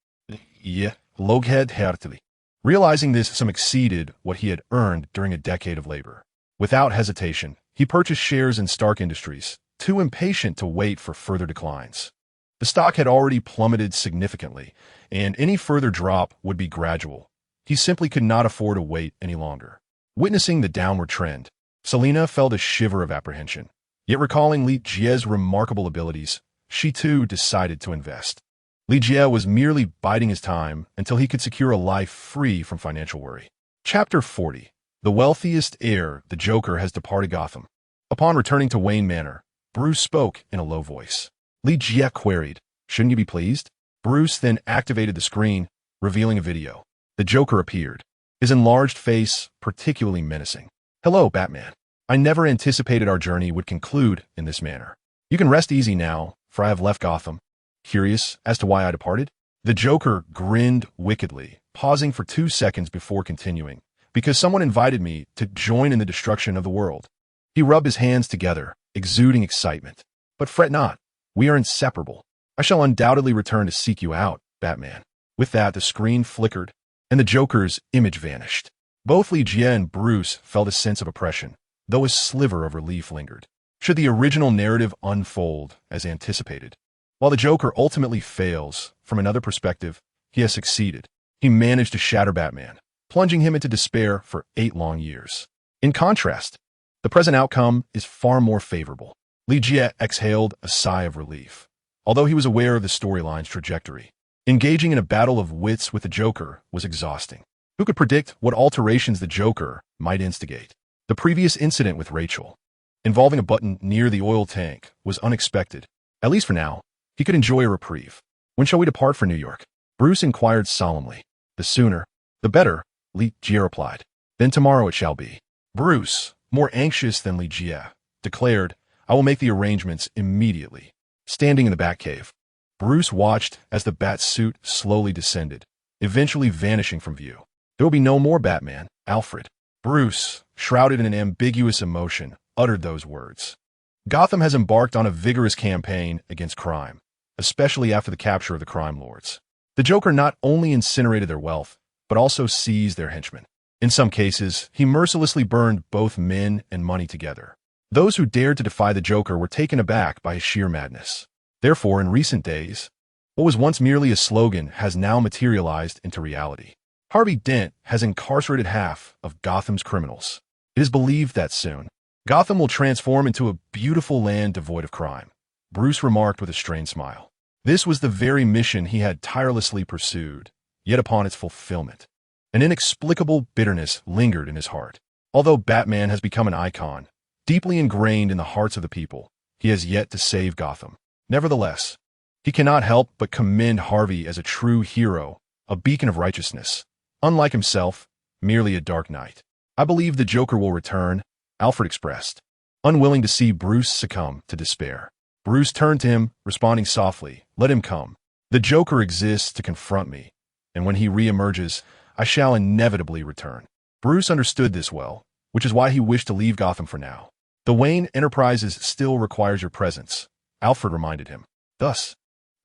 Yeah, loghed heartily. Realizing this sum exceeded what he had earned during a decade of labor. Without hesitation, he purchased shares in Stark Industries, too impatient to wait for further declines. The stock had already plummeted significantly, and any further drop would be gradual. He simply could not afford to wait any longer. Witnessing the downward trend, Selina felt a shiver of apprehension. Yet recalling Li Jie's remarkable abilities, she too decided to invest. Li Jie was merely biding his time until he could secure a life free from financial worry. Chapter 40. The wealthiest heir, the Joker, has departed Gotham. Upon returning to Wayne Manor, Bruce spoke in a low voice. Li Jie queried, shouldn't you be pleased? Bruce then activated the screen, revealing a video. The Joker appeared, his enlarged face particularly menacing. Hello, Batman. I never anticipated our journey would conclude in this manner. You can rest easy now, for I have left Gotham. Curious as to why I departed? The Joker grinned wickedly, pausing for 2 seconds before continuing, because someone invited me to join in the destruction of the world. He rubbed his hands together, exuding excitement. But fret not, we are inseparable. I shall undoubtedly return to seek you out, Batman. With that, the screen flickered, and the Joker's image vanished. Both Li Jie and Bruce felt a sense of oppression, though a sliver of relief lingered. Should the original narrative unfold as anticipated? While the Joker ultimately fails, from another perspective, he has succeeded. He managed to shatter Batman, plunging him into despair for 8 long years. In contrast, the present outcome is far more favorable. Li Jie exhaled a sigh of relief, although he was aware of the storyline's trajectory. Engaging in a battle of wits with the Joker was exhausting. Who could predict what alterations the Joker might instigate? The previous incident with Rachel, involving a button near the oil tank, was unexpected. At least for now, he could enjoy a reprieve. When shall we depart for New York? Bruce inquired solemnly. The sooner, the better, Li Jie replied. Then tomorrow it shall be. Bruce, more anxious than Li Jie, declared, I will make the arrangements immediately. Standing in the Batcave, Bruce watched as the bat suit slowly descended, eventually vanishing from view. There will be no more Batman, Alfred. Bruce, shrouded in an ambiguous emotion, uttered those words. Gotham has embarked on a vigorous campaign against crime, especially after the capture of the crime lords. The Joker not only incinerated their wealth, but also seized their henchmen. In some cases, he mercilessly burned both men and money together. Those who dared to defy the Joker were taken aback by his sheer madness. Therefore, in recent days, what was once merely a slogan has now materialized into reality. Harvey Dent has incarcerated half of Gotham's criminals. It is believed that soon, Gotham will transform into a beautiful land devoid of crime, Bruce remarked with a strained smile. This was the very mission he had tirelessly pursued, yet upon its fulfillment, an inexplicable bitterness lingered in his heart. Although Batman has become an icon, deeply ingrained in the hearts of the people, he has yet to save Gotham. Nevertheless, he cannot help but commend Harvey as a true hero, a beacon of righteousness. Unlike himself, merely a dark knight. I believe the Joker will return, Alfred expressed, unwilling to see Bruce succumb to despair. Bruce turned to him, responding softly, "Let him come. The Joker exists to confront me, and when he re-emerges, I shall inevitably return." Bruce understood this well, which is why he wished to leave Gotham for now. "The Wayne Enterprises still requires your presence," Alfred reminded him. "Thus,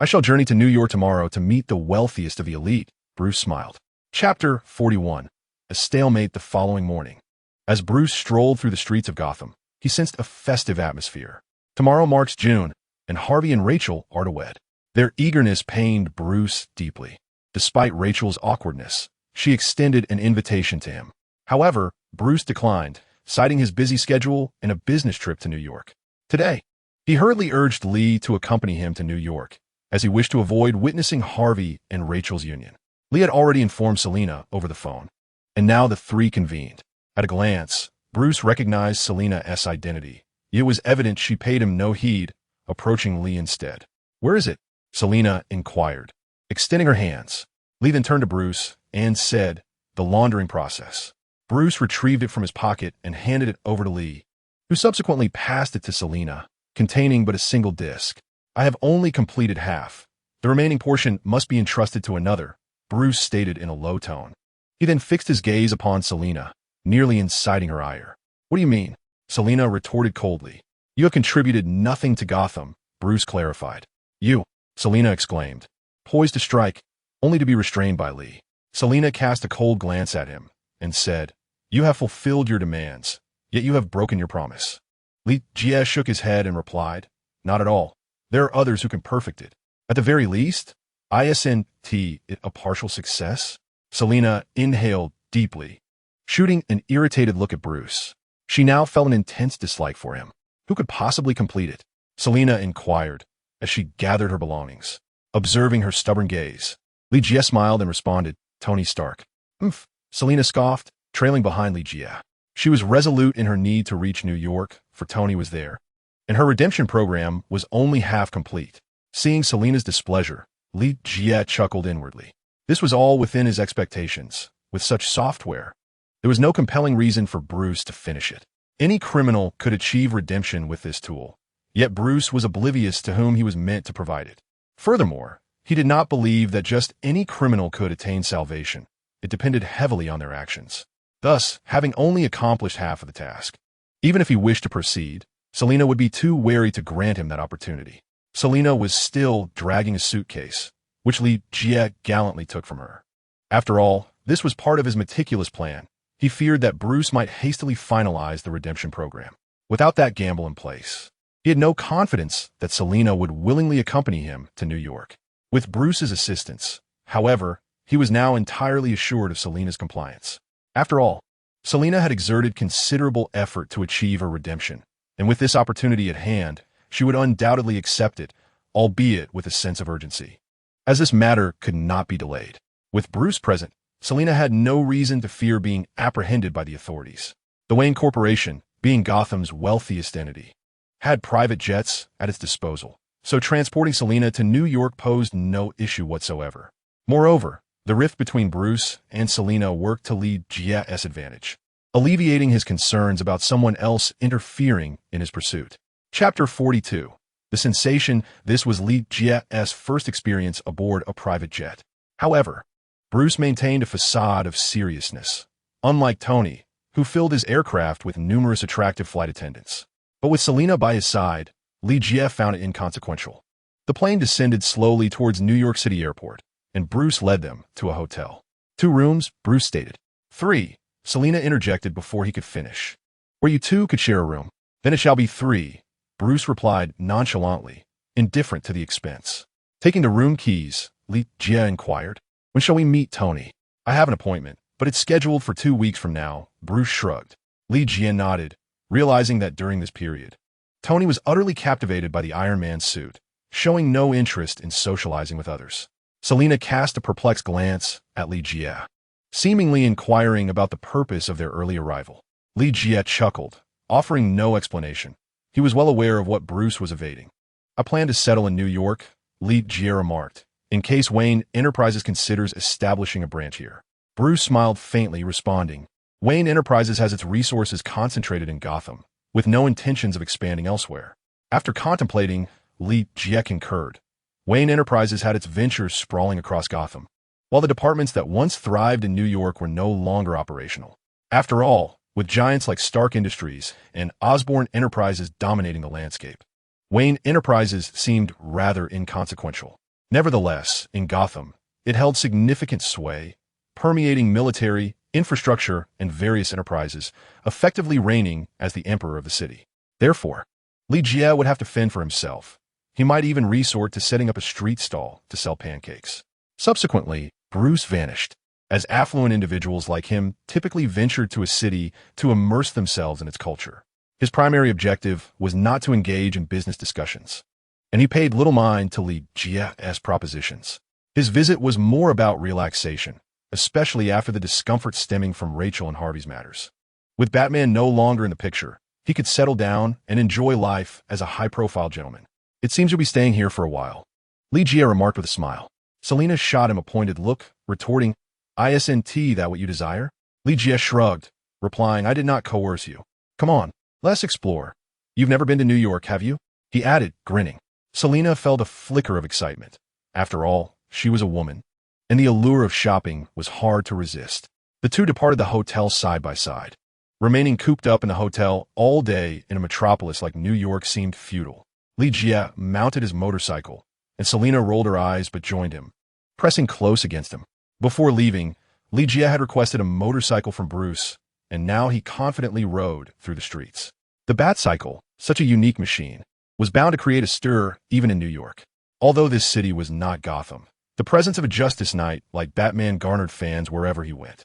I shall journey to New York tomorrow to meet the wealthiest of the elite," Bruce smiled. Chapter 41. A stalemate the following morning. As Bruce strolled through the streets of Gotham, he sensed a festive atmosphere. Tomorrow marks June, and Harvey and Rachel are to wed. Their eagerness pained Bruce deeply. Despite Rachel's awkwardness, she extended an invitation to him. However, Bruce declined, citing his busy schedule and a business trip to New York. Today, he hurriedly urged Lee to accompany him to New York, as he wished to avoid witnessing Harvey and Rachel's union. Lee had already informed Selina over the phone, and now the three convened. At a glance, Bruce recognized Selina's identity. It was evident she paid him no heed, approaching Lee instead. "Where is it?" Selina inquired, extending her hands. Lee then turned to Bruce and said, "The laundering process." Bruce retrieved it from his pocket and handed it over to Lee, who subsequently passed it to Selina, containing but a single disc. "I have only completed half. The remaining portion must be entrusted to another," Bruce stated in a low tone. He then fixed his gaze upon Selina, nearly inciting her ire. "What do you mean?" Selina retorted coldly. "You have contributed nothing to Gotham," Bruce clarified. "You," Selina exclaimed, poised to strike, only to be restrained by Lee. Selina cast a cold glance at him and said, "You have fulfilled your demands, yet you have broken your promise." Lee Jie shook his head and replied, "Not at all. There are others who can perfect it. At the very least, isn't it a partial success?" Selina inhaled deeply, shooting an irritated look at Bruce. She now felt an intense dislike for him. Who could possibly complete it? Selina inquired, as she gathered her belongings. Observing her stubborn gaze, Lee Jie smiled and responded, "Tony Stark." "Humph," Selina scoffed, trailing behind Lee Jie. She was resolute in her need to reach New York, for Tony was there, and her redemption program was only half complete. Seeing Selina's displeasure, Lee Jie chuckled inwardly. This was all within his expectations. With such software, there was no compelling reason for Bruce to finish it. Any criminal could achieve redemption with this tool, yet Bruce was oblivious to whom he was meant to provide it. Furthermore, he did not believe that just any criminal could attain salvation. It depended heavily on their actions. Thus, having only accomplished half of the task, even if he wished to proceed, Selina would be too wary to grant him that opportunity. Selina was still dragging a suitcase, which Lee Jie gallantly took from her. After all, this was part of his meticulous plan. He feared that Bruce might hastily finalize the redemption program. Without that gamble in place, he had no confidence that Selina would willingly accompany him to New York. With Bruce's assistance, however, he was now entirely assured of Selina's compliance. After all, Selina had exerted considerable effort to achieve her redemption, and with this opportunity at hand, she would undoubtedly accept it, albeit with a sense of urgency, as this matter could not be delayed. With Bruce present, Selina had no reason to fear being apprehended by the authorities. The Wayne Corporation, being Gotham's wealthiest entity, had private jets at its disposal, so transporting Selina to New York posed no issue whatsoever. Moreover, the rift between Bruce and Selina worked to Lee Jie's advantage, alleviating his concerns about someone else interfering in his pursuit. Chapter 42. The sensation. This was Lee Jie's first experience aboard a private jet. However, Bruce maintained a facade of seriousness, unlike Tony, who filled his aircraft with numerous attractive flight attendants. But with Selina by his side, Lee Jie found it inconsequential. The plane descended slowly towards New York City Airport, and Bruce led them to a hotel. 2 rooms, Bruce stated. 3, Selina interjected before he could finish. "Where you two could share a room. Then it shall be 3, Bruce replied nonchalantly, indifferent to the expense. Taking the room keys, Lee Jie inquired, "When shall we meet Tony?" "I have an appointment, but it's scheduled for 2 weeks from now," Bruce shrugged. Lee Jie nodded, realizing that during this period, Tony was utterly captivated by the Iron Man suit, showing no interest in socializing with others. Selina cast a perplexed glance at Lee Jie, seemingly inquiring about the purpose of their early arrival. Lee Jie chuckled, offering no explanation. He was well aware of what Bruce was evading. I plan to settle in New York, Lee Jia remarked, in case Wayne Enterprises considers establishing a branch here. Bruce smiled faintly, responding, Wayne Enterprises has its resources concentrated in Gotham, with no intentions of expanding elsewhere. After contemplating, Lee Jia concurred. Wayne Enterprises had its ventures sprawling across Gotham, while the departments that once thrived in New York were no longer operational. After all, with giants like Stark Industries and Osborne Enterprises dominating the landscape, Wayne Enterprises seemed rather inconsequential. Nevertheless, in Gotham, it held significant sway, permeating military, infrastructure, and various enterprises, effectively reigning as the emperor of the city. Therefore, Lee Jia would have to fend for himself. He might even resort to setting up a street stall to sell pancakes. Subsequently, Bruce vanished, as affluent individuals like him typically ventured to a city to immerse themselves in its culture. His primary objective was not to engage in business discussions, and he paid little mind to Lee Jia's propositions. His visit was more about relaxation, especially after the discomfort stemming from Rachel and Harvey's matters. With Batman no longer in the picture, he could settle down and enjoy life as a high-profile gentleman. It seems you'll be staying here for a while, Lee Jia remarked with a smile. Selina shot him a pointed look, retorting, Isn't that what you desire? Lee Jia shrugged, replying, I did not coerce you. Come on, let's explore. You've never been to New York, have you? He added, grinning. Selina felt a flicker of excitement. After all, she was a woman, and the allure of shopping was hard to resist. The two departed the hotel side by side. Remaining cooped up in the hotel all day in a metropolis like New York seemed futile. Lee Jia mounted his motorcycle, and Selina rolled her eyes but joined him, pressing close against him. Before leaving, Lee Jia had requested a motorcycle from Bruce, and now he confidently rode through the streets. The Batcycle, such a unique machine, was bound to create a stir even in New York. Although this city was not Gotham, the presence of a Justice Knight like Batman garnered fans wherever he went.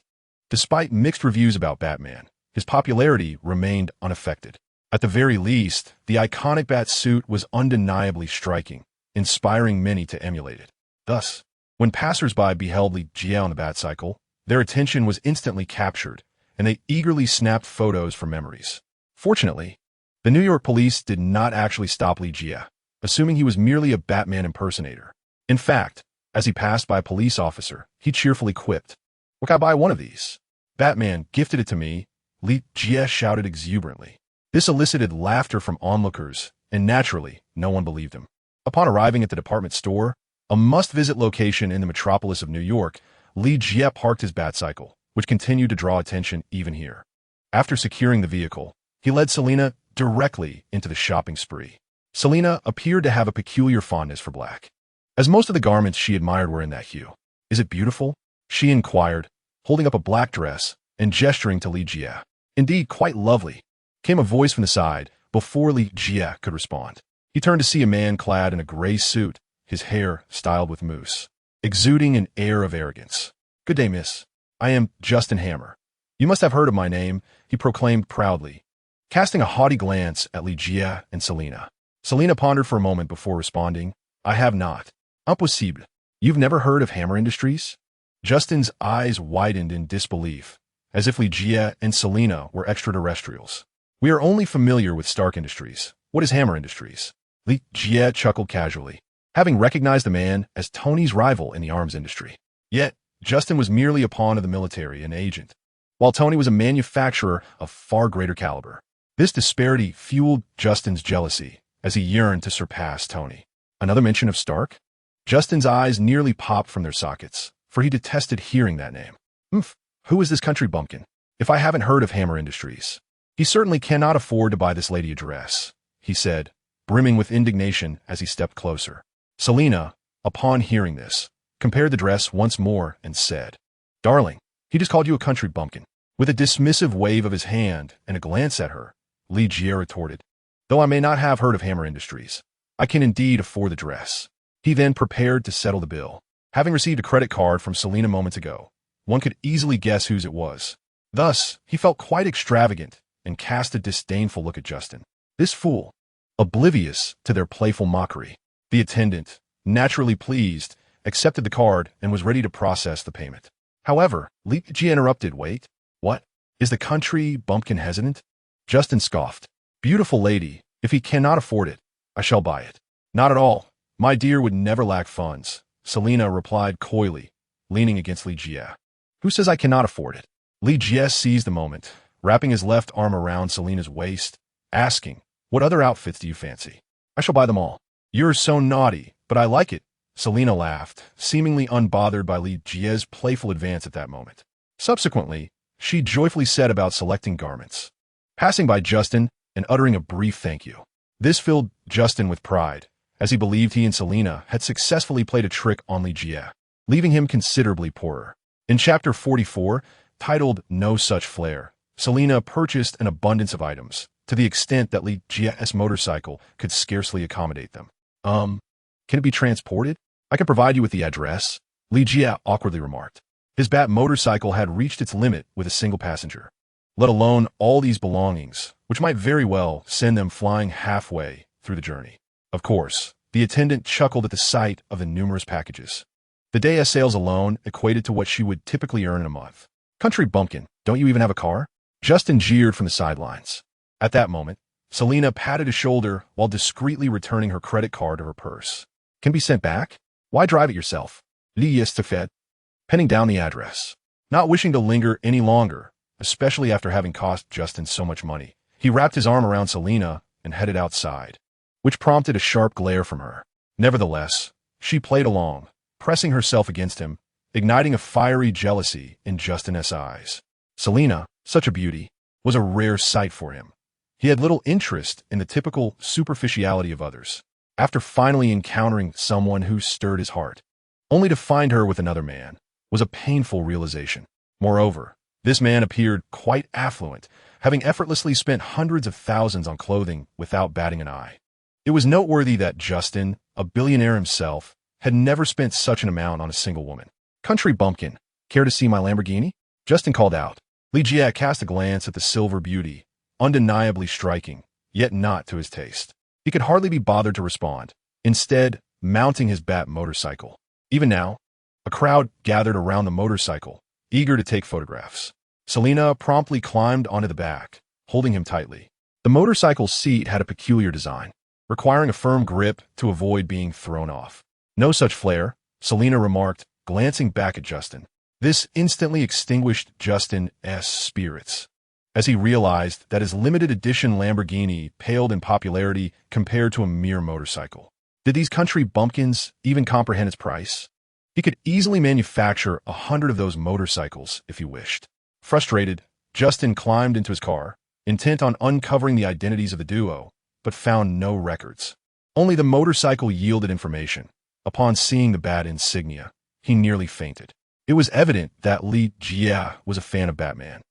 Despite mixed reviews about Batman, his popularity remained unaffected. At the very least, the iconic bat suit was undeniably striking, inspiring many to emulate it. Thus, when passers-by beheld Lee Jia on the Batcycle, their attention was instantly captured, and they eagerly snapped photos for memories. Fortunately, the New York police did not actually stop Lee Jia, assuming he was merely a Batman impersonator. In fact, as he passed by a police officer, he cheerfully quipped, "Look, I buy one of these." Batman gifted it to me, Lee Jia shouted exuberantly. This elicited laughter from onlookers, and naturally, no one believed him. Upon arriving at the department store, a must-visit location in the metropolis of New York, Lee Jia parked his Batcycle, which continued to draw attention even here. After securing the vehicle, he led Selina directly into the shopping spree. Selina appeared to have a peculiar fondness for black, as most of the garments she admired were in that hue. Is it beautiful? She inquired, holding up a black dress and gesturing to Lee Jia. Indeed, quite lovely, came a voice from the side before Lee Jia could respond. He turned to see a man clad in a gray suit, his hair styled with mousse, exuding an air of arrogance. "Good day, miss. I am Justin Hammer. You must have heard of my name," he proclaimed proudly, casting a haughty glance at Lee Jia and Selina. Selina pondered for a moment before responding, "I have not." "Impossible. You've never heard of Hammer Industries?" Justin's eyes widened in disbelief, as if Lee Jia and Selina were extraterrestrials. "We are only familiar with Stark Industries. What is Hammer Industries?" Lee Jia chuckled casually, having recognized the man as Tony's rival in the arms industry. Yet, Justin was merely a pawn of the military, an agent, while Tony was a manufacturer of far greater caliber. This disparity fueled Justin's jealousy, as he yearned to surpass Tony. Another mention of Stark? Justin's eyes nearly popped from their sockets, for he detested hearing that name. Who is this country bumpkin? If I haven't heard of Hammer Industries. He certainly cannot afford to buy this lady a dress, he said, brimming with indignation as he stepped closer. Selina, upon hearing this, compared the dress once more and said, "Darling, he just called you a country bumpkin." With a dismissive wave of his hand and a glance at her, Lee Jia retorted, "Though I may not have heard of Hammer Industries, I can indeed afford the dress." He then prepared to settle the bill. Having received a credit card from Selina moments ago, one could easily guess whose it was. Thus, he felt quite extravagant and cast a disdainful look at Justin. This fool, oblivious to their playful mockery. The attendant, naturally pleased, accepted the card and was ready to process the payment. However, Lee Jia interrupted, "Wait, what? Is the country bumpkin hesitant?" Justin scoffed. "Beautiful lady, If he cannot afford it, I shall buy it. Not at all. My dear would never lack funds, Selina replied coyly, leaning against Li Jie. Who says I cannot afford it? Li Jie seized the moment, wrapping his left arm around Selina's waist, asking, what other outfits do you fancy? I shall buy them all. You're so naughty, but I like it. Selina laughed, seemingly unbothered by Li Jie's playful advance at that moment. Subsequently, she joyfully set about selecting garments, passing by Justin and uttering a brief thank you. This filled Justin with pride, as he believed he and Selina had successfully played a trick on Li Jie, leaving him considerably poorer. In Chapter 44, titled No Such Flair, Selina purchased an abundance of items, to the extent that Li Jie's motorcycle could scarcely accommodate them. Can it be transported? I can provide you with the address, Li Jie awkwardly remarked. His Bat motorcycle had reached its limit with a single passenger, let alone all these belongings, which might very well send them flying halfway through the journey. Of course, the attendant chuckled at the sight of the numerous packages. The day's sales alone equated to what she would typically earn in a month. Country bumpkin, don't you even have a car? Justin jeered from the sidelines. At that moment, Selina patted his shoulder while discreetly returning her credit card to her purse. Can be sent back? Why drive it yourself? Li Yistafed, penning down the address. Not wishing to linger any longer, especially after having cost Justin so much money, he wrapped his arm around Selina and headed outside, which prompted a sharp glare from her. Nevertheless, she played along, pressing herself against him, igniting a fiery jealousy in Justin's eyes. Selina, such a beauty, was a rare sight for him. He had little interest in the typical superficiality of others. After finally encountering someone who stirred his heart, only to find her with another man, was a painful realization. Moreover, this man appeared quite affluent, having effortlessly spent hundreds of thousands on clothing without batting an eye. It was noteworthy that Justin, a billionaire himself, had never spent such an amount on a single woman. Country bumpkin, care to see my Lamborghini? Justin called out. Li Jie cast a glance at the silver beauty, undeniably striking, yet not to his taste. He could hardly be bothered to respond, instead mounting his Bat motorcycle. Even now, a crowd gathered around the motorcycle, eager to take photographs. Selina promptly climbed onto the back, holding him tightly. The motorcycle's seat had a peculiar design, requiring a firm grip to avoid being thrown off. No such flair, Selina remarked, glancing back at Justin. This instantly extinguished Justin's spirits, as he realized that his limited edition Lamborghini paled in popularity compared to a mere motorcycle. Did these country bumpkins even comprehend its price? He could easily manufacture 100 of those motorcycles if he wished. Frustrated, Justin climbed into his car, intent on uncovering the identities of the duo, but found no records. Only the motorcycle yielded information. Upon seeing the Bat insignia, he nearly fainted. It was evident that Li Jie was a fan of Batman,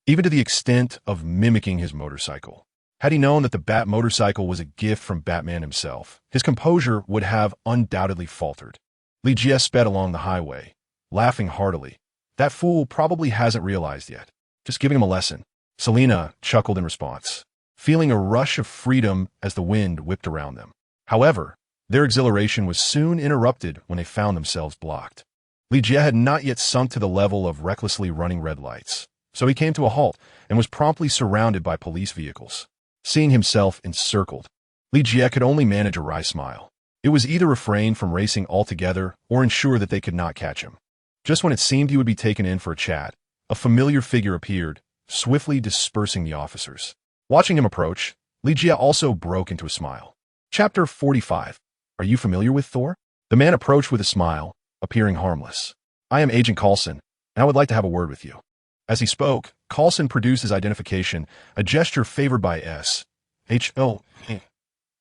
even to the extent of mimicking his motorcycle. Had he known that the Bat motorcycle was a gift from Batman himself, his composure would have undoubtedly faltered. Li Jie sped along the highway, laughing heartily. That fool probably hasn't realized yet. Just giving him a lesson. Selina chuckled in response, feeling a rush of freedom as the wind whipped around them. However, their exhilaration was soon interrupted when they found themselves blocked. Li Jie had not yet sunk to the level of recklessly running red lights, so he came to a halt and was promptly surrounded by police vehicles. Seeing himself encircled, Li Jie could only manage a wry smile. It was either refrain from racing altogether or ensure that they could not catch him. Just when it seemed he would be taken in for a chat, a familiar figure appeared, swiftly dispersing the officers. Watching him approach, Li Jie also broke into a smile. Chapter 45. Are you familiar with Thor? The man approached with a smile, appearing harmless. I am Agent Coulson, and I would like to have a word with you. As he spoke, Coulson produced his identification, a gesture favored by S. H.O.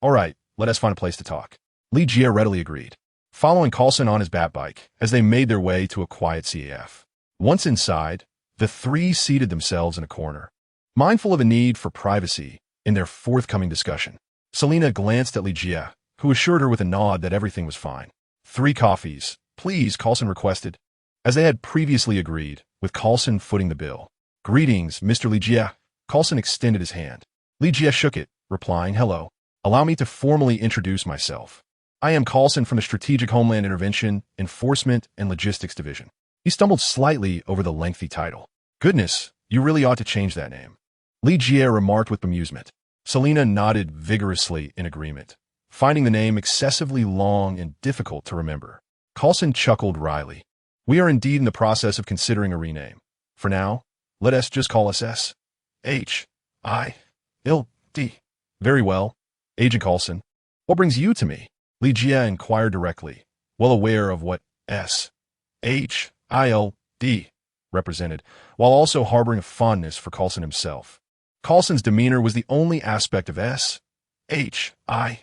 All right, let us find a place to talk. Li Jie readily agreed, following Coulson on his Bat bike as they made their way to a quiet CAF. Once inside, the three seated themselves in a corner, mindful of a need for privacy in their forthcoming discussion. Selina glanced at Li Jie, who assured her with a nod that everything was fine. 3 coffees, please, Coulson requested, as they had previously agreed, with Coulson footing the bill. Greetings, Mr. Li Jie. Coulson extended his hand. Li Jie shook it, replying, hello. Allow me to formally introduce myself. I am Coulson from the Strategic Homeland Intervention, Enforcement, and Logistics Division. He stumbled slightly over the lengthy title. Goodness, you really ought to change that name. Li Jie remarked with bemusement. Selina nodded vigorously in agreement, finding the name excessively long and difficult to remember. Coulson chuckled wryly. We are indeed in the process of considering a rename. For now, let us just call us S. H. I. L. D. Very well, Agent Coulson. What brings you to me? Li Jie inquired directly, well aware of what S. H. I. L. D. represented, while also harboring a fondness for Coulson himself. Coulson's demeanor was the only aspect of S. H. I.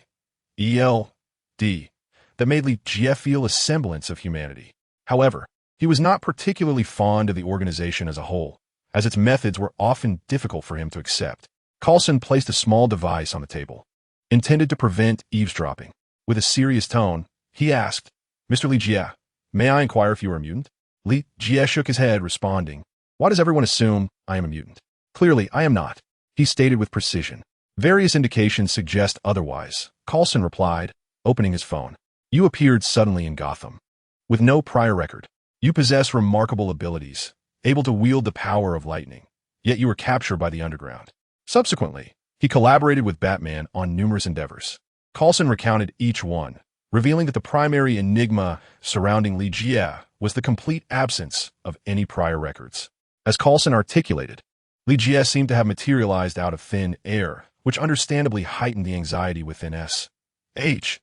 E. L. D. that made Li Jie feel a semblance of humanity. However, he was not particularly fond of the organization as a whole, as its methods were often difficult for him to accept. Coulson placed a small device on the table, intended to prevent eavesdropping. With a serious tone, he asked, Mr. Li Jie, may I inquire if you are a mutant? Li Jie shook his head, responding, why does everyone assume I am a mutant? Clearly, I am not, he stated with precision. Various indications suggest otherwise, Coulson replied, opening his phone. You appeared suddenly in Gotham. With no prior record. You possess remarkable abilities, able to wield the power of lightning, yet you were captured by the underground. Subsequently, he collaborated with Batman on numerous endeavors. Coulson recounted each one, revealing that the primary enigma surrounding Li Jie was the complete absence of any prior records. As Coulson articulated, Li Jie seemed to have materialized out of thin air, which understandably heightened the anxiety within S. H.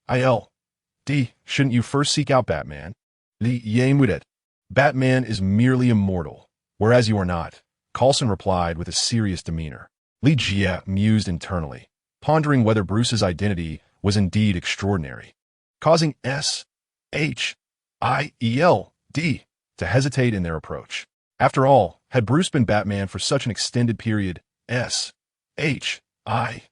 I. L. D. Shouldn't you first seek out Batman? Li Jie muted. Batman is merely immortal, whereas you are not, Coulson replied with a serious demeanor. Li Jie mused internally, pondering whether Bruce's identity was indeed extraordinary, causing S. H. I. E. L. D. to hesitate in their approach. After all, had Bruce been Batman for such an extended period, S. H. I.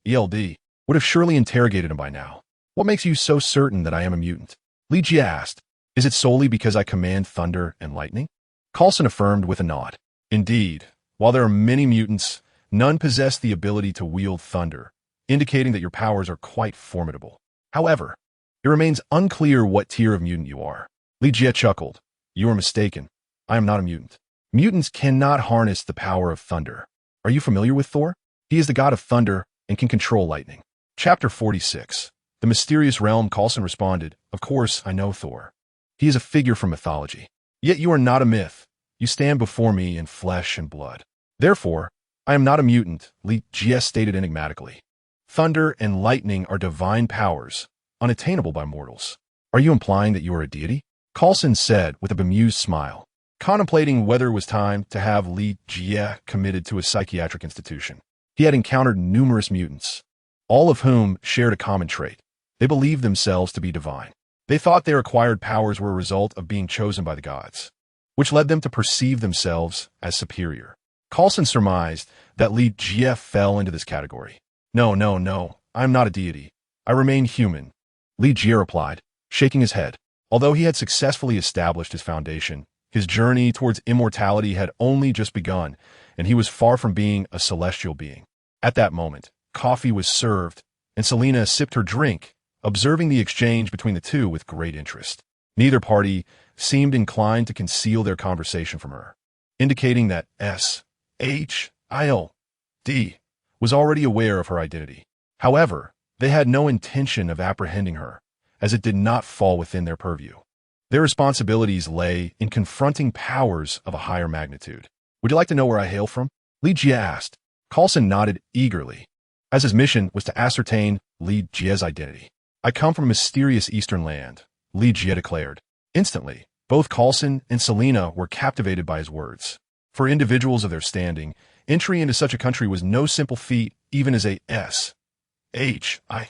E. L. D. would have surely interrogated him by now. What makes you so certain that I am a mutant? Li Jie asked. Is it solely because I command thunder and lightning? Coulson affirmed with a nod. Indeed, while there are many mutants, none possess the ability to wield thunder, indicating that your powers are quite formidable. However, it remains unclear what tier of mutant you are. Li Jie chuckled. You are mistaken. I am not a mutant. Mutants cannot harness the power of thunder. Are you familiar with Thor? He is the god of thunder and can control lightning. Chapter 46. The Mysterious Realm. Coulson responded, Of course, I know Thor. He is a figure from mythology. Yet you are not a myth. You stand before me in flesh and blood. Therefore, I am not a mutant, Li Jie stated enigmatically. Thunder and lightning are divine powers, unattainable by mortals. Are you implying that you are a deity? Coulson said with a bemused smile, contemplating whether it was time to have Li Jie committed to a psychiatric institution. He had encountered numerous mutants, all of whom shared a common trait. They believed themselves to be divine. They thought their acquired powers were a result of being chosen by the gods, which led them to perceive themselves as superior. Coulson surmised that Li Jie fell into this category. No, I am not a deity. I remain human, Li Jie replied, shaking his head. Although he had successfully established his foundation, his journey towards immortality had only just begun, and he was far from being a celestial being. At that moment, coffee was served, and Selina sipped her drink, observing the exchange between the two with great interest. Neither party seemed inclined to conceal their conversation from her, indicating that S. H. I. L. D. was already aware of her identity. However, they had no intention of apprehending her, as it did not fall within their purview. Their responsibilities lay in confronting powers of a higher magnitude. Would you like to know where I hail from? Li Jie asked. Coulson nodded eagerly, as his mission was to ascertain Li Jie's identity. I come from a mysterious eastern land, Li Jie declared. Instantly, both Coulson and Selina were captivated by his words. For individuals of their standing, entry into such a country was no simple feat, even as a S. H. I.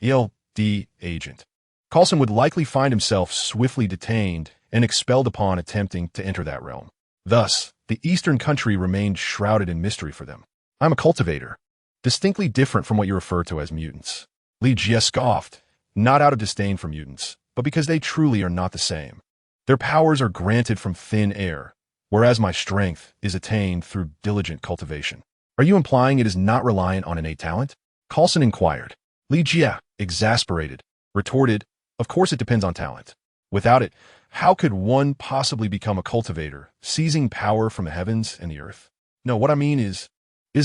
L. D. agent. Coulson would likely find himself swiftly detained and expelled upon attempting to enter that realm. Thus, the eastern country remained shrouded in mystery for them. I'm a cultivator, distinctly different from what you refer to as mutants. Li Jie scoffed, not out of disdain for mutants, but because they truly are not the same. Their powers are granted from thin air, whereas my strength is attained through diligent cultivation. Are you implying it is not reliant on innate talent? Coulson inquired. Li Jie, exasperated, retorted, Of course it depends on talent. Without it, how could one possibly become a cultivator, seizing power from the heavens and the earth? No, what I mean is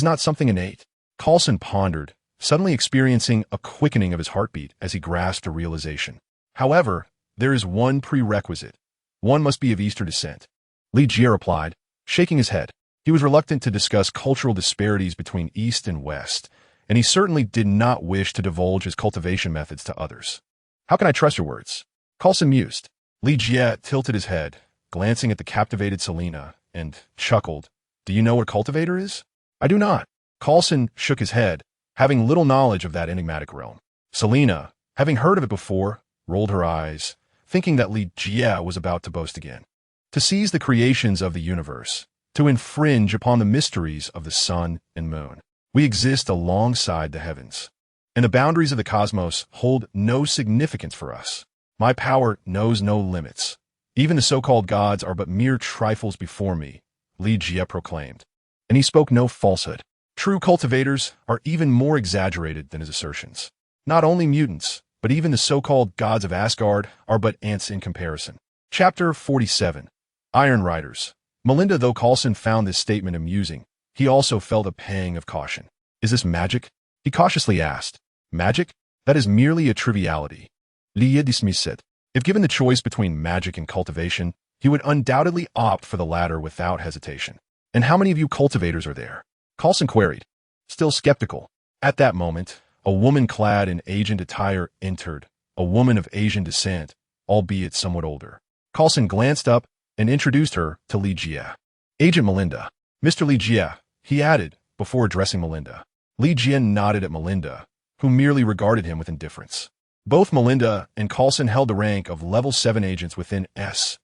not something innate. Coulson pondered, suddenly experiencing a quickening of his heartbeat as he grasped a realization. However, there is one prerequisite. One must be of Eastern descent. Li Jie replied, shaking his head. He was reluctant to discuss cultural disparities between East and West, and he certainly did not wish to divulge his cultivation methods to others. How can I trust your words? Coulson mused. Li Jie tilted his head, glancing at the captivated Selena, and chuckled. Do you know what a cultivator is? I do not. Coulson shook his head, having little knowledge of that enigmatic realm. Selena, having heard of it before, rolled her eyes, thinking that Li Jie was about to boast again. To seize the creations of the universe, to infringe upon the mysteries of the sun and moon. We exist alongside the heavens, and the boundaries of the cosmos hold no significance for us. My power knows no limits. Even the so-called gods are but mere trifles before me, Li Jie proclaimed. And he spoke no falsehood. True cultivators are even more exaggerated than his assertions. Not only mutants, but even the so-called gods of Asgard are but ants in comparison. Chapter 47. Iron Riders. Melinda, though Coulson found this statement amusing, he also felt a pang of caution. Is this magic? He cautiously asked. Magic? That is merely a triviality. Li Jie dismissed it. If given the choice between magic and cultivation, he would undoubtedly opt for the latter without hesitation. And how many of you cultivators are there? Coulson queried, still skeptical. At that moment, a woman clad in agent attire entered, a woman of Asian descent, albeit somewhat older. Coulson glanced up and introduced her to Li Jie. Agent Melinda. Mr. Li Jie, he added, before addressing Melinda. Li Jie nodded at Melinda, who merely regarded him with indifference. Both Melinda and Coulson held the rank of Level 7 agents within S.H.I.E.L.D.,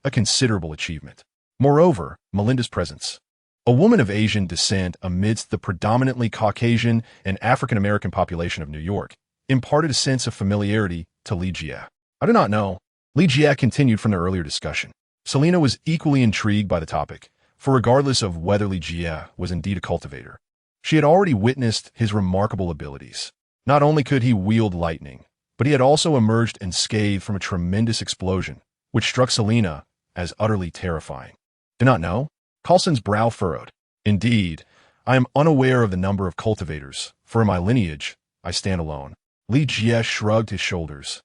a considerable achievement. Moreover, Melinda's presence. A woman of Asian descent amidst the predominantly Caucasian and African-American population of New York imparted a sense of familiarity to Li Jie. I do not know. Li Jie continued from their earlier discussion. Selena was equally intrigued by the topic, for regardless of whether Li Jie was indeed a cultivator, she had already witnessed his remarkable abilities. Not only could he wield lightning, but he had also emerged unscathed from a tremendous explosion, which struck Selena as utterly terrifying. Do not know? Coulson's brow furrowed. Indeed, I am unaware of the number of cultivators, for in my lineage, I stand alone. Li Jie shrugged his shoulders,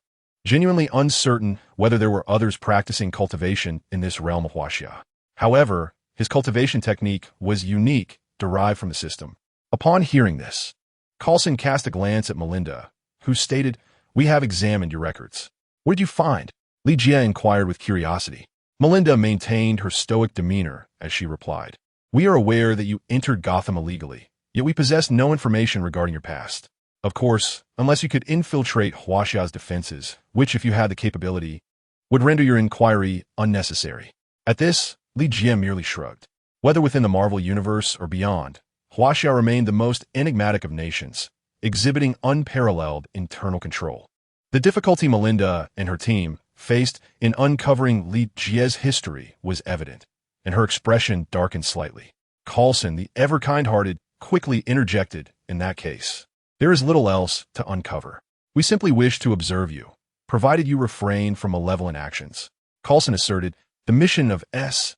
genuinely uncertain whether there were others practicing cultivation in this realm of Huaxia. However, his cultivation technique was unique, derived from the system. Upon hearing this, Coulson cast a glance at Melinda, who stated, We have examined your records. What did you find? Li Jie inquired with curiosity. Melinda maintained her stoic demeanor as she replied, We are aware that you entered Gotham illegally, yet we possess no information regarding your past. Of course, unless you could infiltrate Huaxia's defenses, which, if you had the capability, would render your inquiry unnecessary. At this, Li Jie merely shrugged. Whether within the Marvel universe or beyond, Huaxia remained the most enigmatic of nations, exhibiting unparalleled internal control. The difficulty Melinda and her team faced in uncovering Li Jie's history was evident, and her expression darkened slightly. Coulson, the ever kind-hearted, quickly interjected, In that case, there is little else to uncover. We simply wish to observe you, provided you refrain from malevolent actions. Coulson asserted, The mission of S.H.I.E.L.D.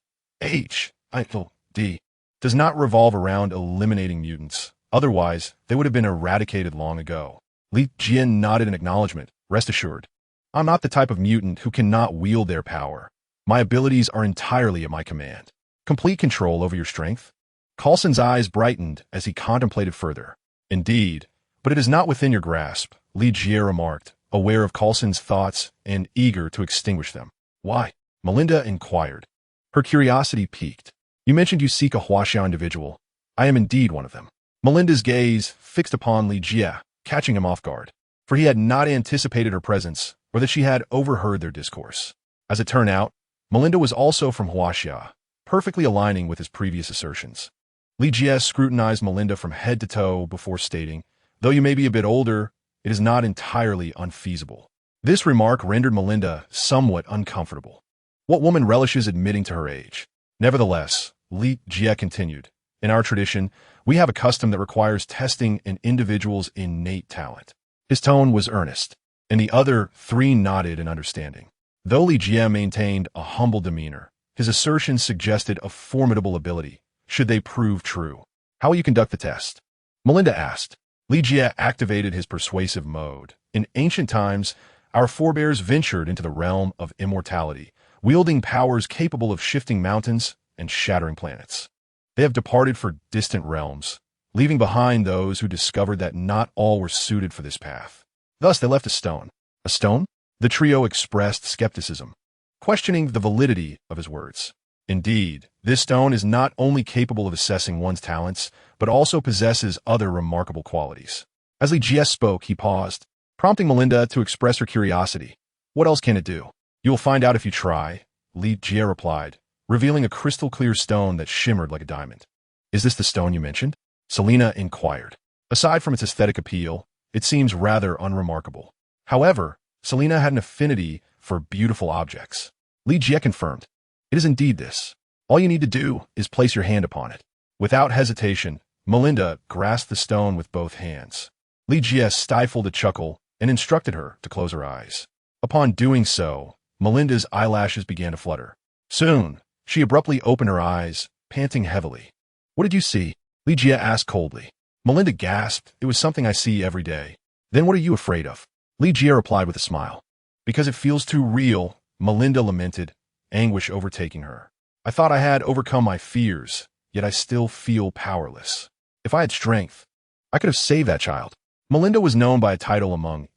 does not revolve around eliminating mutants. Otherwise, they would have been eradicated long ago. Li Jie nodded in acknowledgement. Rest assured, I'm not the type of mutant who cannot wield their power. My abilities are entirely at my command. Complete control over your strength? Coulson's eyes brightened as he contemplated further. Indeed, but it is not within your grasp, Li Jie remarked, aware of Coulson's thoughts and eager to extinguish them. Why? Melinda inquired. Her curiosity piqued. You mentioned you seek a Huaxia individual. I am indeed one of them. Melinda's gaze fixed upon Li Jie, catching him off guard, for he had not anticipated her presence or that she had overheard their discourse. As it turned out, Melinda was also from Huaxia, perfectly aligning with his previous assertions. Li Jie scrutinized Melinda from head to toe before stating, Though you may be a bit older, it is not entirely unfeasible. This remark rendered Melinda somewhat uncomfortable. What woman relishes admitting to her age? Nevertheless, Li Jie continued, In our tradition, we have a custom that requires testing an individual's innate talent. His tone was earnest, and the other three nodded in understanding. Though Li Jie maintained a humble demeanor, his assertions suggested a formidable ability, should they prove true. How will you conduct the test? Melinda asked. Li Jie activated his persuasive mode. In ancient times, our forebears ventured into the realm of immortality, wielding powers capable of shifting mountains and shattering planets. They have departed for distant realms, leaving behind those who discovered that not all were suited for this path. Thus, they left a stone. A stone? The trio expressed skepticism, questioning the validity of his words. Indeed, this stone is not only capable of assessing one's talents, but also possesses other remarkable qualities. As Li Jie spoke, he paused, prompting Melinda to express her curiosity. What else can it do? You will find out if you try, Li Jie replied, revealing a crystal-clear stone that shimmered like a diamond. Is this the stone you mentioned? Selina inquired. Aside from its aesthetic appeal, it seems rather unremarkable. However, Selina had an affinity for beautiful objects. Li Jie confirmed. It is indeed this. All you need to do is place your hand upon it. Without hesitation, Melinda grasped the stone with both hands. Li Jie stifled a chuckle and instructed her to close her eyes. Upon doing so, Melinda's eyelashes began to flutter. Soon, she abruptly opened her eyes, panting heavily. What did you see? Li Jie asked coldly. Melinda gasped. It was something I see every day. Then what are you afraid of? Li Jie replied with a smile. Because it feels too real, Melinda lamented, anguish overtaking her. I thought I had overcome my fears, yet I still feel powerless. If I had strength, I could have saved that child. Melinda was known by a title among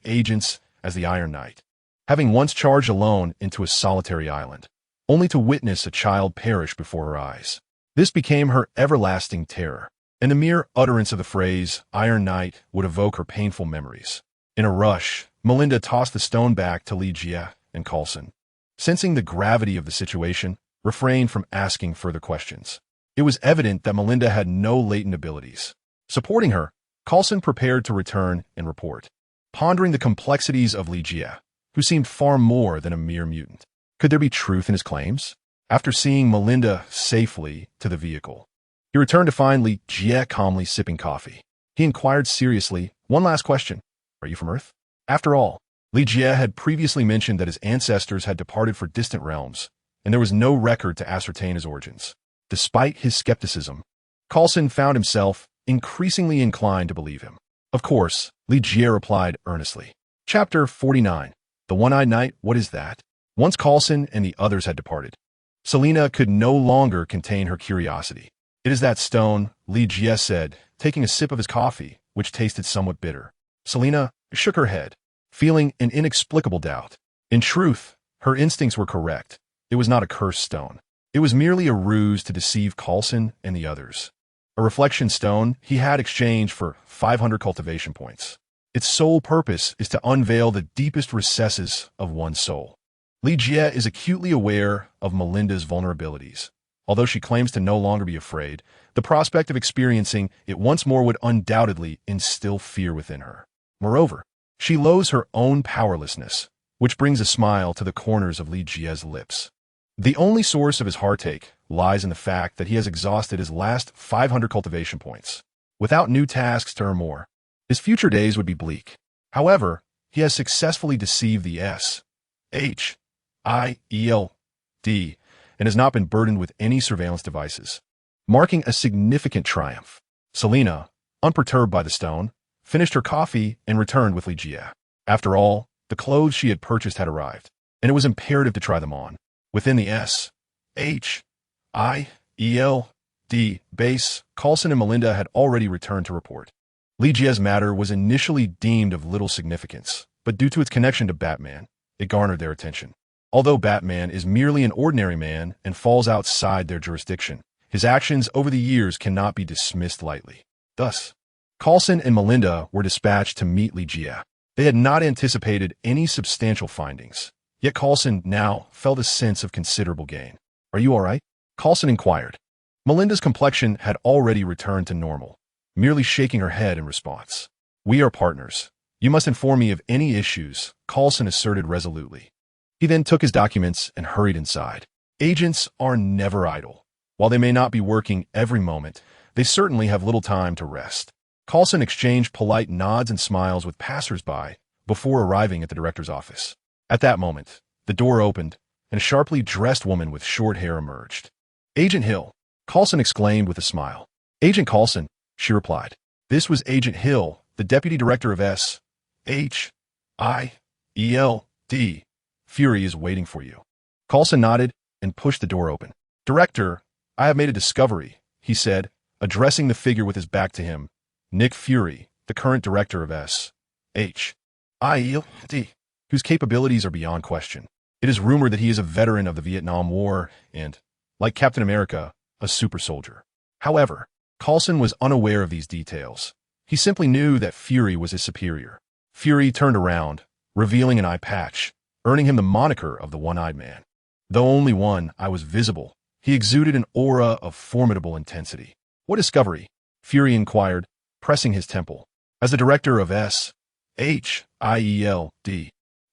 agents as the Iron Knight, having once charged alone into a solitary island, only to witness a child perish before her eyes. This became her everlasting terror, and the mere utterance of the phrase Iron Knight would evoke her painful memories. In a rush, Melinda tossed the stone back to Li Jie and Coulson. Sensing the gravity of the situation, refrained from asking further questions. It was evident that Melinda had no latent abilities. Supporting her, Coulson prepared to return and report, pondering the complexities of Li Jie, who seemed far more than a mere mutant. Could there be truth in his claims? After seeing Melinda safely to the vehicle, he returned to find Li Jie calmly sipping coffee. He inquired seriously, one last question. Are you from Earth? After all, Li Jie had previously mentioned that his ancestors had departed for distant realms, and there was no record to ascertain his origins. Despite his skepticism, Coulson found himself increasingly inclined to believe him. Of course, Li Jie replied earnestly. Chapter 49. The One-Eyed Knight, what is that? Once Coulson and the others had departed, Selina could no longer contain her curiosity. It is that stone, Li Jie said, taking a sip of his coffee, which tasted somewhat bitter. Selina shook her head, feeling an inexplicable doubt. In truth, her instincts were correct. It was not a cursed stone. It was merely a ruse to deceive Coulson and the others. A reflection stone he had exchanged for 500 cultivation points. Its sole purpose is to unveil the deepest recesses of one's soul. Li Jie is acutely aware of Melinda's vulnerabilities. Although she claims to no longer be afraid, the prospect of experiencing it once more would undoubtedly instill fear within her. Moreover, she loathes her own powerlessness, which brings a smile to the corners of Li Jie's lips. The only source of his heartache lies in the fact that he has exhausted his last 500 cultivation points. Without new tasks to earn more, his future days would be bleak. However, he has successfully deceived the SHIELD and has not been burdened with any surveillance devices, marking a significant triumph. Selina, unperturbed by the stone, finished her coffee and returned with Li Jie. After all, the clothes she had purchased had arrived, and it was imperative to try them on. Within the SHIELD base, Coulson and Melinda had already returned to report. Li Jie's matter was initially deemed of little significance, but due to its connection to Batman, it garnered their attention. Although Batman is merely an ordinary man and falls outside their jurisdiction, his actions over the years cannot be dismissed lightly. Thus, Coulson and Melinda were dispatched to meet Li Jie. They had not anticipated any substantial findings, yet Coulson now felt a sense of considerable gain. Are you all right? Coulson inquired. Melinda's complexion had already returned to normal, merely shaking her head in response. We are partners. You must inform me of any issues, Coulson asserted resolutely. He then took his documents and hurried inside. Agents are never idle. While they may not be working every moment, they certainly have little time to rest. Coulson exchanged polite nods and smiles with passers-by before arriving at the director's office. At that moment, the door opened, and a sharply dressed woman with short hair emerged. "Agent Hill," Coulson exclaimed with a smile. "Agent Coulson," she replied. This was Agent Hill, the deputy director of S.H.I.E.L.D. "Fury is waiting for you." Coulson nodded and pushed the door open. "Director, I have made a discovery," he said, addressing the figure with his back to him. "Nick Fury, the current director of S.H.I.E.L.D., whose capabilities are beyond question. It is rumored that he is a veteran of the Vietnam War and, like Captain America, a super soldier." However, Coulson was unaware of these details. He simply knew that Fury was his superior. Fury turned around, revealing an eye patch, earning him the moniker of the One-Eyed Man. Though only one eye was visible, he exuded an aura of formidable intensity. "What discovery?" Fury inquired, pressing his temple. As the director of S.H.I.E.L.D.,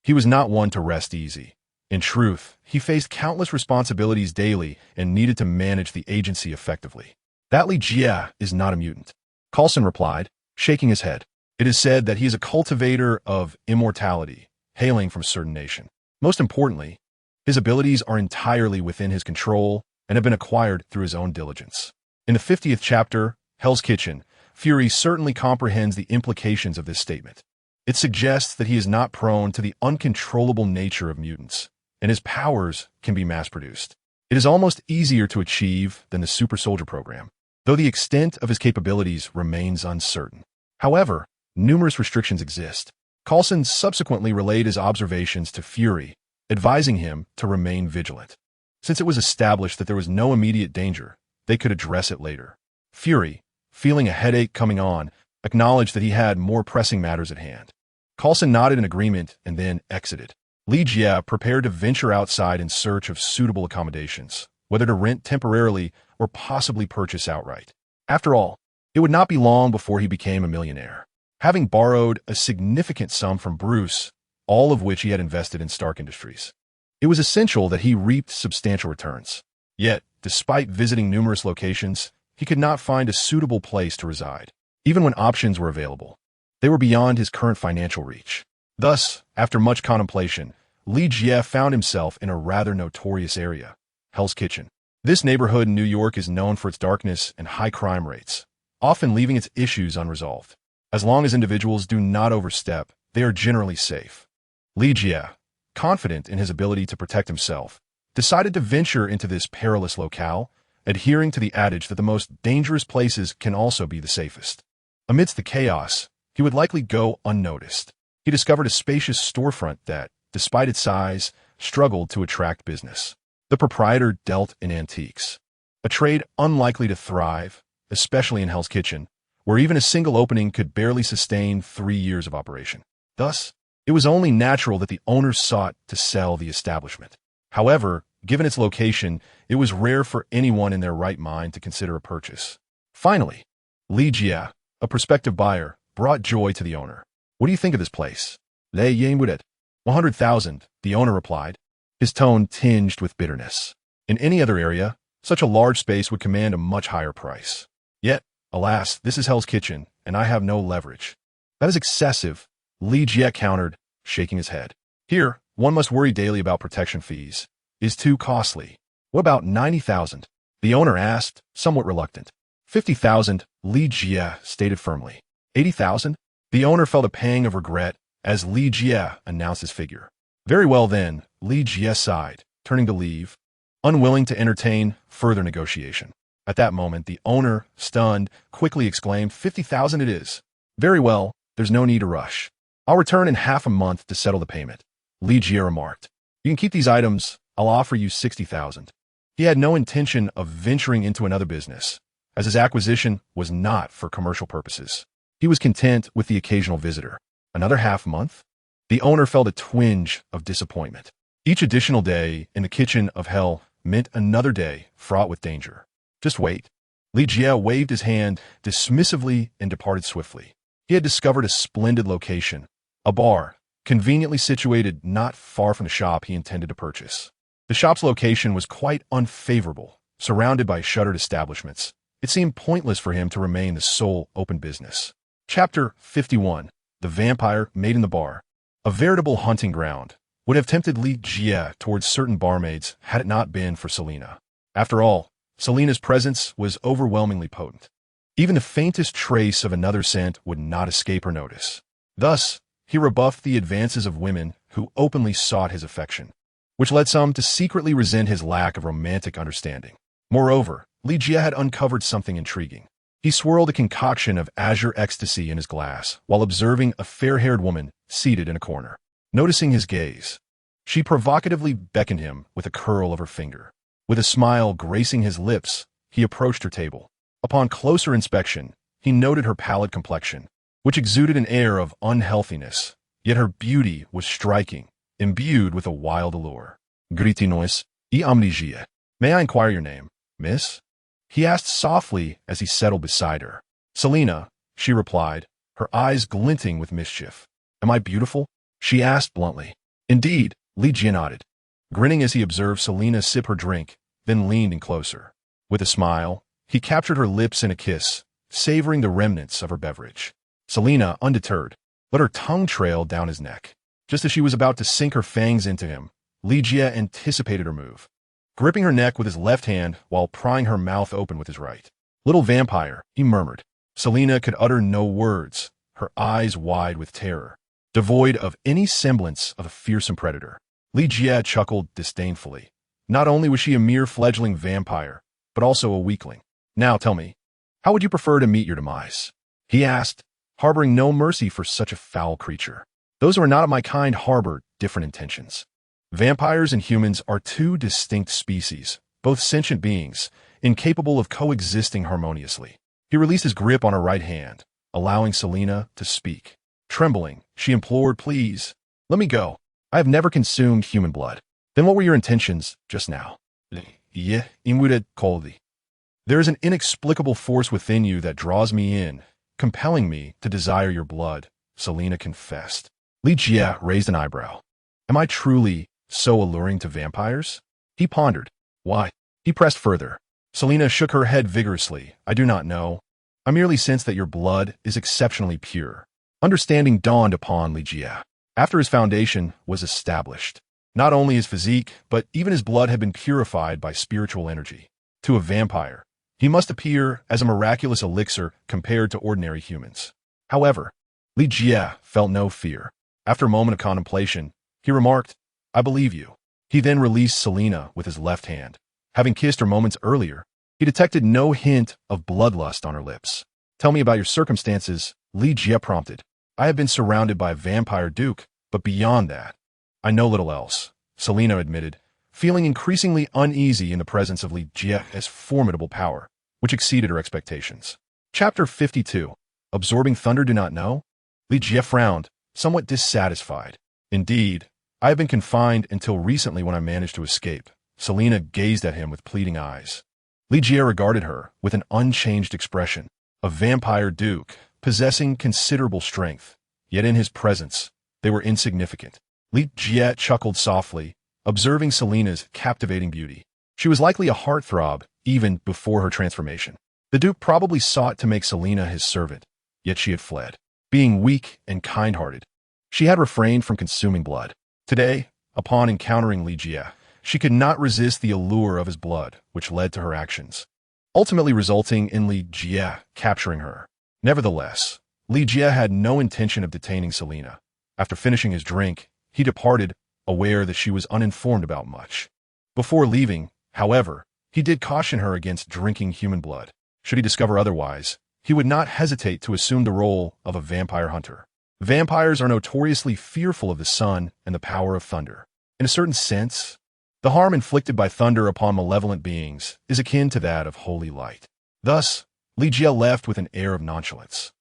he was not one to rest easy. In truth, he faced countless responsibilities daily and needed to manage the agency effectively. "That Li Jie is not a mutant," Coulson replied, shaking his head. "It is said that he is a cultivator of immortality, hailing from a certain nation. Most importantly, his abilities are entirely within his control and have been acquired through his own diligence." In the 50th chapter, Hell's Kitchen, Fury certainly comprehends the implications of this statement. It suggests that he is not prone to the uncontrollable nature of mutants, and his powers can be mass-produced. It is almost easier to achieve than the super soldier program, though the extent of his capabilities remains uncertain. However, numerous restrictions exist. Coulson subsequently relayed his observations to Fury, advising him to remain vigilant. Since it was established that there was no immediate danger, they could address it later. Fury, feeling a headache coming on, acknowledged that he had more pressing matters at hand. Coulson nodded in agreement and then exited. Li Jie prepared to venture outside in search of suitable accommodations, whether to rent temporarily or possibly purchase outright. After all, it would not be long before he became a millionaire. Having borrowed a significant sum from Bruce, all of which he had invested in Stark Industries, it was essential that he reaped substantial returns. Yet, despite visiting numerous locations, he could not find a suitable place to reside. Even when options were available, they were beyond his current financial reach. Thus, after much contemplation, Li Jie found himself in a rather notorious area, Hell's Kitchen. This neighborhood in New York is known for its darkness and high crime rates, often leaving its issues unresolved. As long as individuals do not overstep, they are generally safe. Li Jie, confident in his ability to protect himself, decided to venture into this perilous locale, adhering to the adage that the most dangerous places can also be the safest. Amidst the chaos, he would likely go unnoticed. He discovered a spacious storefront that, despite its size, struggled to attract business. The proprietor dealt in antiques, a trade unlikely to thrive, especially in Hell's Kitchen, where even a single opening could barely sustain 3 years of operation. Thus, it was only natural that the owners sought to sell the establishment. However, given its location, it was rare for anyone in their right mind to consider a purchase. Finally, Li Jie, a prospective buyer, brought joy to the owner. "What do you think of this place?" "Lei yen with it." 100,000, the owner replied, his tone tinged with bitterness. In any other area, such a large space would command a much higher price. Yet, alas, this is Hell's Kitchen, and I have no leverage. "That is excessive," Li Jie countered, shaking his head. "Here, one must worry daily about protection fees. It is too costly." "What about 90,000? The owner asked, somewhat reluctant. 50,000, Li Jie stated firmly. 80,000? The owner felt a pang of regret as Li Jie announced his figure. "Very well then," Li Jie sighed, turning to leave, unwilling to entertain further negotiation. At that moment, the owner, stunned, quickly exclaimed, 50,000 it is. "Very well, there's no need to rush. I'll return in half a month to settle the payment," Li Jie remarked. "You can keep these items. I'll offer you 60,000. He had no intention of venturing into another business, as his acquisition was not for commercial purposes. He was content with the occasional visitor. Another half month? The owner felt a twinge of disappointment. Each additional day in the kitchen of hell meant another day fraught with danger. "Just wait." Li Jie waved his hand dismissively and departed swiftly. He had discovered a splendid location, a bar, conveniently situated not far from the shop he intended to purchase. The shop's location was quite unfavorable, surrounded by shuttered establishments. It seemed pointless for him to remain the sole open business. Chapter 51. The Vampire Made in the Bar. A veritable hunting ground, would have tempted Li Jie towards certain barmaids had it not been for Selena. After all, Selena's presence was overwhelmingly potent. Even the faintest trace of another scent would not escape her notice. Thus, he rebuffed the advances of women who openly sought his affection, which led some to secretly resent his lack of romantic understanding. Moreover, Li Jie had uncovered something intriguing. He swirled a concoction of azure ecstasy in his glass while observing a fair-haired woman seated in a corner. Noticing his gaze, she provocatively beckoned him with a curl of her finger. With a smile gracing his lips, he approached her table. Upon closer inspection, he noted her pallid complexion, which exuded an air of unhealthiness, yet her beauty was striking, imbued with a wild allure. Kryptonians, et amnesia. May I inquire your name, miss? He asked softly as he settled beside her. Selena, she replied, her eyes glinting with mischief. Am I beautiful? She asked bluntly. Indeed, Li Jie nodded, grinning as he observed Selena sip her drink, then leaned in closer. With a smile, he captured her lips in a kiss, savoring the remnants of her beverage. Selena, undeterred, let her tongue trail down his neck. Just as she was about to sink her fangs into him, Li Jie anticipated her move, gripping her neck with his left hand while prying her mouth open with his right. Little vampire, he murmured. Selena could utter no words, her eyes wide with terror, devoid of any semblance of a fearsome predator. Li Jie chuckled disdainfully. Not only was she a mere fledgling vampire, but also a weakling. Now tell me, how would you prefer to meet your demise? He asked, harboring no mercy for such a foul creature. Those who are not of my kind harbor different intentions. Vampires and humans are two distinct species, both sentient beings, incapable of coexisting harmoniously. He released his grip on her right hand, allowing Selena to speak. Trembling, she implored, please, let me go. I have never consumed human blood. Then what were your intentions just now? There is an inexplicable force within you that draws me in, compelling me to desire your blood, Selena confessed. Li Jie raised an eyebrow. Am I truly so alluring to vampires? He pondered. Why? He pressed further. Selena shook her head vigorously. I do not know. I merely sense that your blood is exceptionally pure. Understanding dawned upon Li Jie. After his foundation was established, not only his physique, but even his blood had been purified by spiritual energy. To a vampire, he must appear as a miraculous elixir compared to ordinary humans. However, Li Jie felt no fear. After a moment of contemplation, he remarked, I believe you. He then released Selena with his left hand. Having kissed her moments earlier, he detected no hint of bloodlust on her lips. Tell me about your circumstances, Li Jie prompted. I have been surrounded by a vampire duke, but beyond that, I know little else, Selena admitted, feeling increasingly uneasy in the presence of Li Jie's formidable power, which exceeded her expectations. Chapter 52. Absorbing thunder do not know? Li Jie frowned, somewhat dissatisfied. Indeed, I have been confined until recently when I managed to escape. Selena gazed at him with pleading eyes. Li Jie regarded her with an unchanged expression. A vampire duke, possessing considerable strength, yet in his presence, they were insignificant. Li Jie chuckled softly, observing Selena's captivating beauty. She was likely a heartthrob even before her transformation. The duke probably sought to make Selena his servant, yet she had fled. Being weak and kind-hearted, she had refrained from consuming blood. Today, upon encountering Li Jie, she could not resist the allure of his blood, which led to her actions, ultimately resulting in Li Jie capturing her. Nevertheless, Li Jie had no intention of detaining Selena. After finishing his drink, he departed, aware that she was uninformed about much. Before leaving, however, he did caution her against drinking human blood. Should he discover otherwise, he would not hesitate to assume the role of a vampire hunter. Vampires are notoriously fearful of the sun and the power of thunder. In a certain sense, the harm inflicted by thunder upon malevolent beings is akin to that of holy light. Thus, Li Jie left with an air of nonchalance,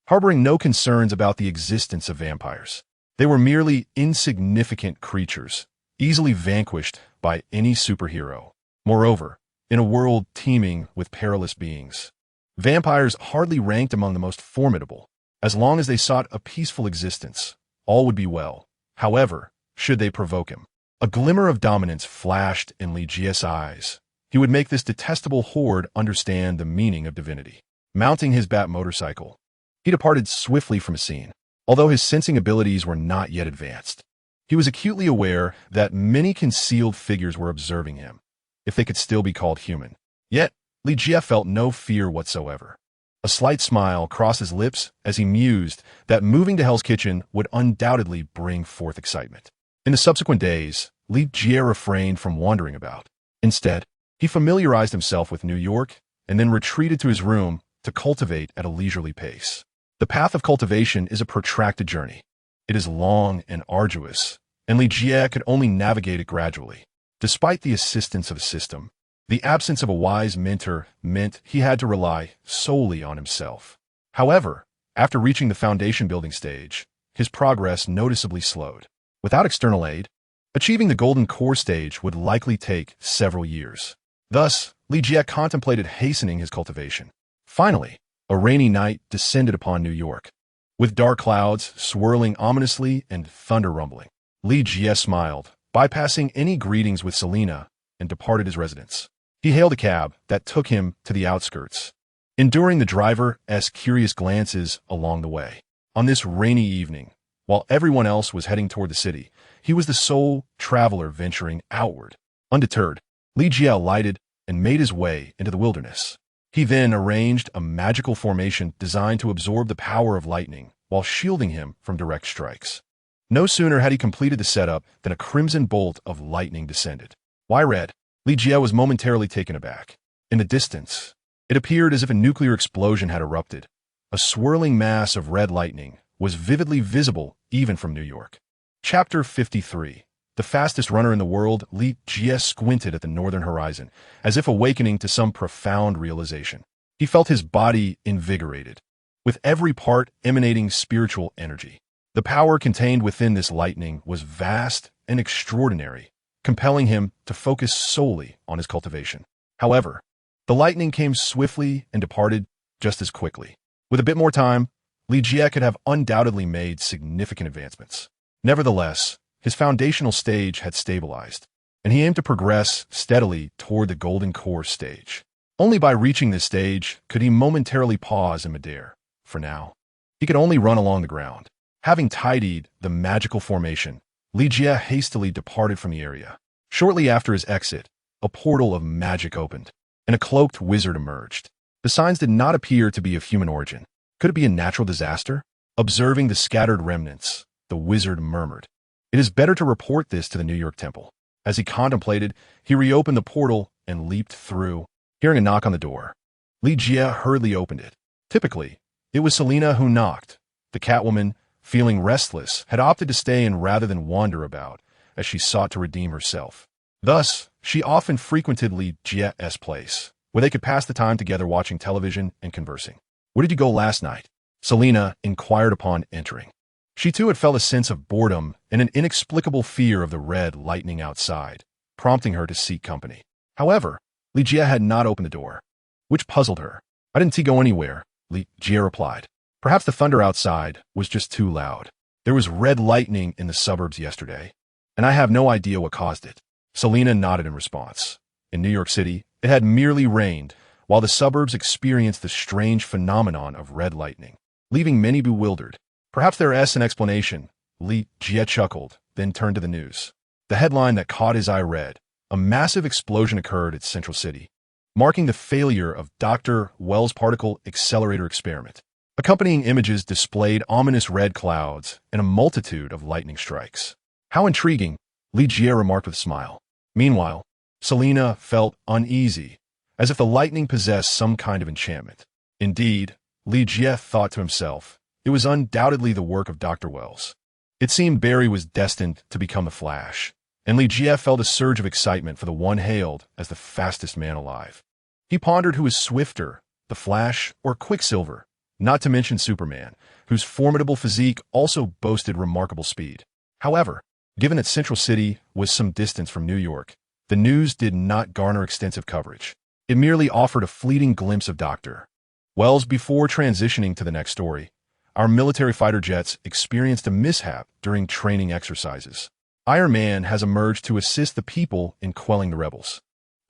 harboring no concerns about the existence of vampires. They were merely insignificant creatures, easily vanquished by any superhero. Moreover, in a world teeming with perilous beings, vampires hardly ranked among the most formidable. As long as they sought a peaceful existence, all would be well. However, should they provoke him? A glimmer of dominance flashed in Li Jie's eyes. He would make this detestable horde understand the meaning of divinity. Mounting his bat motorcycle, he departed swiftly from a scene. Although his sensing abilities were not yet advanced, He was acutely aware that many concealed figures were observing him, if they could still be called human. Yet, Li Jie felt no fear whatsoever. A slight smile crossed his lips as he mused that moving to Hell's Kitchen would undoubtedly bring forth excitement. In the subsequent days, Li Jie refrained from wandering about. Instead, he familiarized himself with New York and then retreated to his room to cultivate at a leisurely pace. The path of cultivation is a protracted journey. It is long and arduous, and Li Jie could only navigate it gradually. Despite the assistance of a system, the absence of a wise mentor meant he had to rely solely on himself. However, after reaching the foundation building stage, his progress noticeably slowed. Without external aid, achieving the golden core stage would likely take several years. Thus, Li Jie contemplated hastening his cultivation. Finally, a rainy night descended upon New York, with dark clouds swirling ominously and thunder rumbling. Li Jie smiled, bypassing any greetings with Selina, and departed his residence. He hailed a cab that took him to the outskirts, enduring the driver's curious glances along the way. On this rainy evening, while everyone else was heading toward the city, he was the sole traveler venturing outward. Undeterred, Li Jie alighted and made his way into the wilderness. He then arranged a magical formation designed to absorb the power of lightning while shielding him from direct strikes. No sooner had he completed the setup than a crimson bolt of lightning descended. Why red? Li Jie was momentarily taken aback. In the distance, it appeared as if a nuclear explosion had erupted. A swirling mass of red lightning was vividly visible even from New York. Chapter 53. The fastest runner in the world, Li Jie squinted at the northern horizon, as if awakening to some profound realization. He felt his body invigorated, with every part emanating spiritual energy. The power contained within this lightning was vast and extraordinary, compelling him to focus solely on his cultivation. However, the lightning came swiftly and departed just as quickly. With a bit more time, Li Jie could have undoubtedly made significant advancements. Nevertheless, his foundational stage had stabilized, and he aimed to progress steadily toward the golden core stage. Only by reaching this stage could he momentarily pause in midair. For now, he could only run along the ground. Having tidied the magical formation, Li Jie hastily departed from the area. Shortly after his exit, a portal of magic opened, and a cloaked wizard emerged. The signs did not appear to be of human origin. Could it be a natural disaster? Observing the scattered remnants, the wizard murmured, "It is better to report this to the New York Temple." As he contemplated, he reopened the portal and leaped through. Hearing a knock on the door, Li Jie hurriedly opened it. Typically, it was Selina who knocked. The Catwoman, feeling restless, had opted to stay in rather than wander about, as she sought to redeem herself. Thus, she often frequented Li Jie's place, where they could pass the time together watching television and conversing. "Where did you go last night?" Selina inquired upon entering. She too had felt a sense of boredom and an inexplicable fear of the red lightning outside, prompting her to seek company. However, Li Jie had not opened the door, which puzzled her. "I didn't go anywhere," Li Jie replied. "Perhaps the thunder outside was just too loud. There was red lightning in the suburbs yesterday, and I have no idea what caused it." Selina nodded in response. In New York City, it had merely rained, while the suburbs experienced the strange phenomenon of red lightning, leaving many bewildered. "Perhaps there is an explanation," Li Jie chuckled, then turned to the news. The headline that caught his eye read, "A massive explosion occurred at Central City, marking the failure of Dr. Wells' particle accelerator experiment." Accompanying images displayed ominous red clouds and a multitude of lightning strikes. "How intriguing," Li Jie remarked with a smile. Meanwhile, Selina felt uneasy, as if the lightning possessed some kind of enchantment. Indeed, Li Jie thought to himself, it was undoubtedly the work of Dr. Wells. It seemed Barry was destined to become the Flash, and Li Jie felt a surge of excitement for the one hailed as the fastest man alive. He pondered who was swifter, the Flash or Quicksilver, not to mention Superman, whose formidable physique also boasted remarkable speed. However, given that Central City was some distance from New York, the news did not garner extensive coverage. It merely offered a fleeting glimpse of Dr. Wells before transitioning to the next story. Our military fighter jets experienced a mishap during training exercises. Iron Man has emerged to assist the people in quelling the rebels.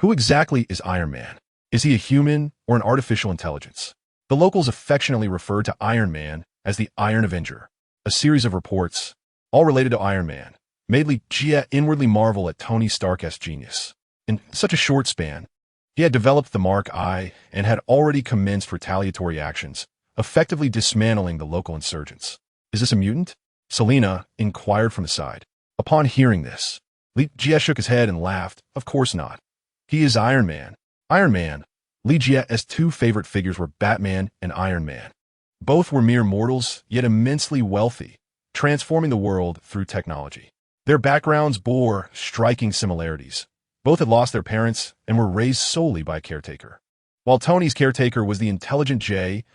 Who exactly is Iron Man? Is he a human or an artificial intelligence? The locals affectionately refer to Iron Man as the Iron Avenger. A series of reports, all related to Iron Man, made Li Jie inwardly marvel at Tony Stark's genius. In such a short span, he had developed the Mark I and had already commenced retaliatory actions, effectively dismantling the local insurgents. Is this a mutant? Selena inquired from the side. Upon hearing this, Li Jie shook his head and laughed. Of course not. He is Iron Man. Iron Man. Li Jie's two favorite figures were Batman and Iron Man. Both were mere mortals, yet immensely wealthy, transforming the world through technology. Their backgrounds bore striking similarities. Both had lost their parents and were raised solely by a caretaker. While Tony's caretaker was the intelligent J.A.R.V.I.S.,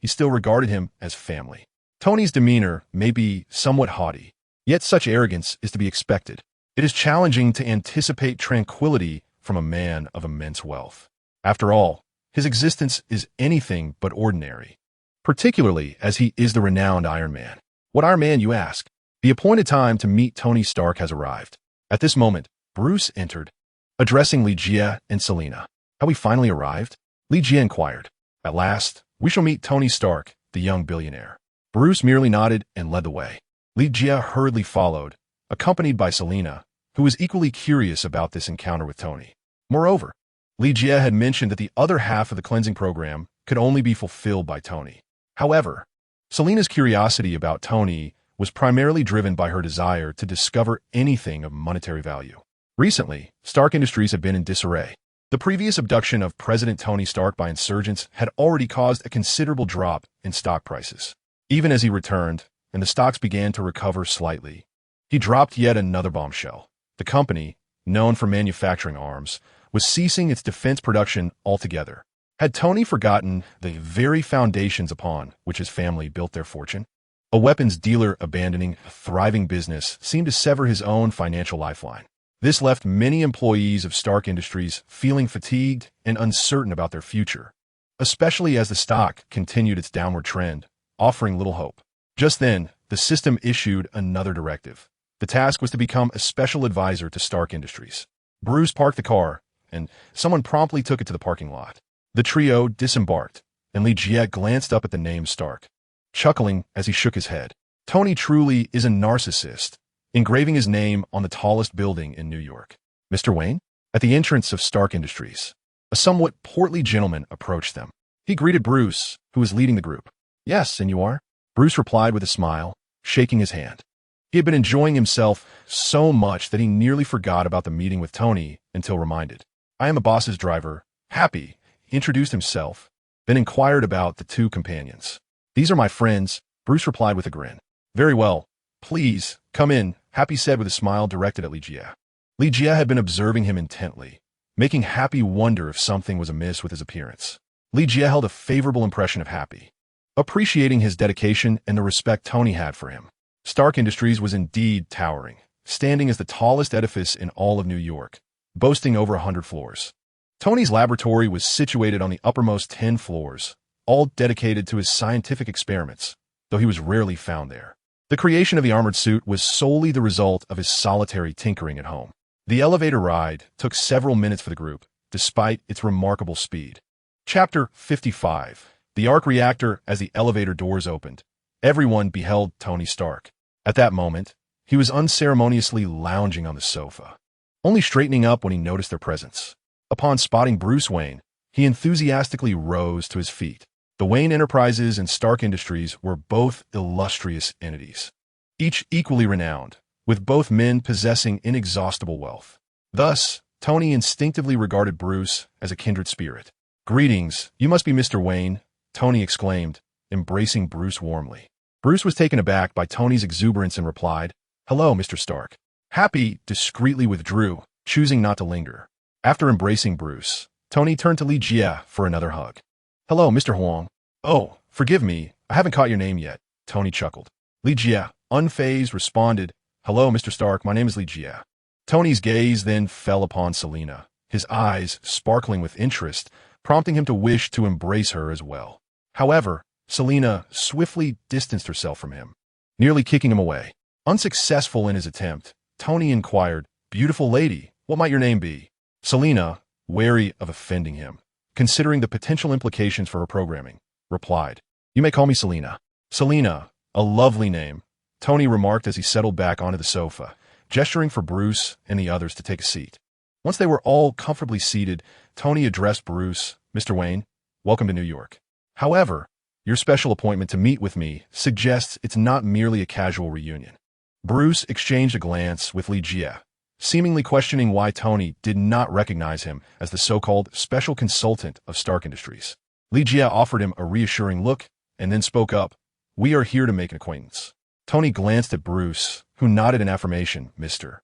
he still regarded him as family. Tony's demeanor may be somewhat haughty, yet such arrogance is to be expected. It is challenging to anticipate tranquility from a man of immense wealth. After all, his existence is anything but ordinary, particularly as he is the renowned Iron Man. What Iron Man, you ask? The appointed time to meet Tony Stark has arrived. At this moment, Bruce entered, addressing Li Jie and Selena. Have we finally arrived? Li Jie inquired. At last, we shall meet Tony Stark, the young billionaire. Bruce merely nodded and led the way. Li Jie hurriedly followed, accompanied by Selena, who was equally curious about this encounter with Tony. Moreover, Li Jie had mentioned that the other half of the cleansing program could only be fulfilled by Tony. However, Selena's curiosity about Tony was primarily driven by her desire to discover anything of monetary value. Recently, Stark Industries had been in disarray. The previous abduction of President Tony Stark by insurgents had already caused a considerable drop in stock prices. Even as he returned, and the stocks began to recover slightly, he dropped yet another bombshell. The company, known for manufacturing arms, was ceasing its defense production altogether. Had Tony forgotten the very foundations upon which his family built their fortune? A weapons dealer abandoning a thriving business seemed to sever his own financial lifeline. This left many employees of Stark Industries feeling fatigued and uncertain about their future, especially as the stock continued its downward trend, offering little hope. Just then, the system issued another directive. The task was to become a special advisor to Stark Industries. Bruce parked the car, and someone promptly took it to the parking lot. The trio disembarked, and Li Jie glanced up at the name Stark, chuckling as he shook his head. Tony truly is a narcissist, engraving his name on the tallest building in New York. Mr. Wayne? At the entrance of Stark Industries, a somewhat portly gentleman approached them. He greeted Bruce, who was leading the group. Yes, and you are? Bruce replied with a smile, shaking his hand. He had been enjoying himself so much that he nearly forgot about the meeting with Tony until reminded. I am the boss's driver, Happy. He introduced himself, then inquired about the two companions. These are my friends, Bruce replied with a grin. Very well. Please, come in, Happy said with a smile directed at Li Jie. Li Jie had been observing him intently, making Happy wonder if something was amiss with his appearance. Li Jie held a favorable impression of Happy, appreciating his dedication and the respect Tony had for him. Stark Industries was indeed towering, standing as the tallest edifice in all of New York, boasting over 100 floors. Tony's laboratory was situated on the uppermost 10 floors, all dedicated to his scientific experiments, though he was rarely found there. The creation of the armored suit was solely the result of his solitary tinkering at home. The elevator ride took several minutes for the group, despite its remarkable speed. Chapter 55. The arc reactor. As the elevator doors opened, everyone beheld Tony Stark. At that moment, he was unceremoniously lounging on the sofa, only straightening up when he noticed their presence. Upon spotting Bruce Wayne, he enthusiastically rose to his feet. The Wayne Enterprises and Stark Industries were both illustrious entities, each equally renowned, with both men possessing inexhaustible wealth. Thus, Tony instinctively regarded Bruce as a kindred spirit. Greetings, you must be Mr. Wayne, Tony exclaimed, embracing Bruce warmly. Bruce was taken aback by Tony's exuberance and replied, Hello, Mr. Stark. Happy discreetly withdrew, choosing not to linger. After embracing Bruce, Tony turned to Li Jie for another hug. Hello, Mr. Huang. Oh, forgive me, I haven't caught your name yet, Tony chuckled. Li Jie, unfazed, responded, Hello, Mr. Stark, my name is Li Jie. Tony's gaze then fell upon Selena, his eyes sparkling with interest, prompting him to wish to embrace her as well. However, Selena swiftly distanced herself from him, nearly kicking him away. Unsuccessful in his attempt, Tony inquired, Beautiful lady, what might your name be? Selena, wary of offending him, considering the potential implications for her programming, replied, You may call me Selena. Selena, a lovely name, Tony remarked as he settled back onto the sofa, gesturing for Bruce and the others to take a seat. Once they were all comfortably seated, Tony addressed Bruce. Mr. Wayne, welcome to New York. However, your special appointment to meet with me suggests it's not merely a casual reunion. Bruce exchanged a glance with Li Jie, seemingly questioning why Tony did not recognize him as the so-called special consultant of Stark Industries. Li Jie offered him a reassuring look and then spoke up. We are here to make an acquaintance. Tony glanced at Bruce, who nodded in affirmation. Mr.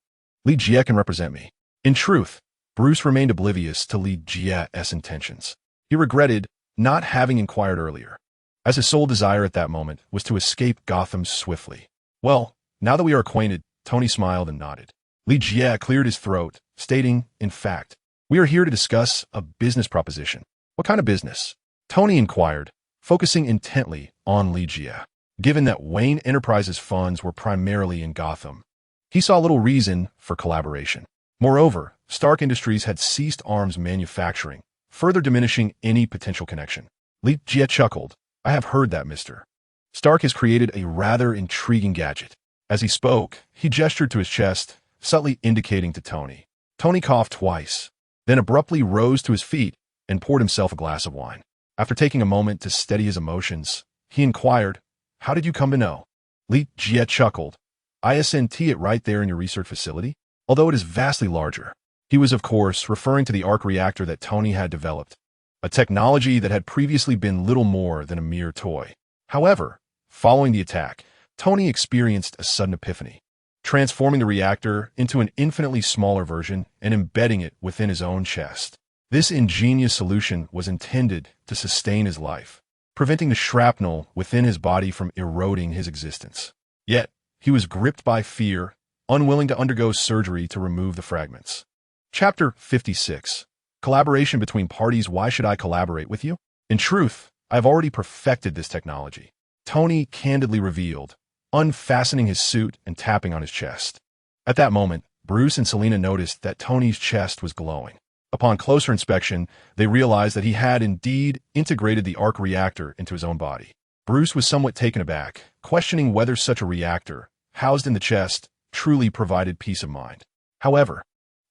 Li Jie can represent me. In truth, Bruce remained oblivious to Li Jie's intentions. He regretted not having inquired earlier, as his sole desire at that moment was to escape Gotham swiftly. Well, now that we are acquainted, Tony smiled and nodded. Li Jie cleared his throat, stating, in fact, we are here to discuss a business proposition. What kind of business? Tony inquired, focusing intently on Li Jie. Given that Wayne Enterprises funds were primarily in Gotham, he saw little reason for collaboration. Moreover, Stark Industries had ceased arms manufacturing, further diminishing any potential connection. Li Jie chuckled. I have heard that, Mr. Stark has created a rather intriguing gadget. As he spoke, he gestured to his chest, subtly indicating to Tony. Tony coughed twice, then abruptly rose to his feet and poured himself a glass of wine. After taking a moment to steady his emotions, he inquired, how did you come to know? Li Jie chuckled. ISNT it right there in your research facility? Although it is vastly larger. He was, of course, referring to the arc reactor that Tony had developed, a technology that had previously been little more than a mere toy. However, following the attack, Tony experienced a sudden epiphany, transforming the reactor into an infinitely smaller version and embedding it within his own chest. This ingenious solution was intended to sustain his life, preventing the shrapnel within his body from eroding his existence. Yet, he was gripped by fear, unwilling to undergo surgery to remove the fragments. Chapter 56. Collaboration between parties. Why should I collaborate with you? In truth, I've already perfected this technology, Tony candidly revealed, unfastening his suit and tapping on his chest. At that moment, Bruce and Selina noticed that Tony's chest was glowing. Upon closer inspection, they realized that he had indeed integrated the arc reactor into his own body. Bruce was somewhat taken aback, questioning whether such a reactor, housed in the chest, truly provided peace of mind. However,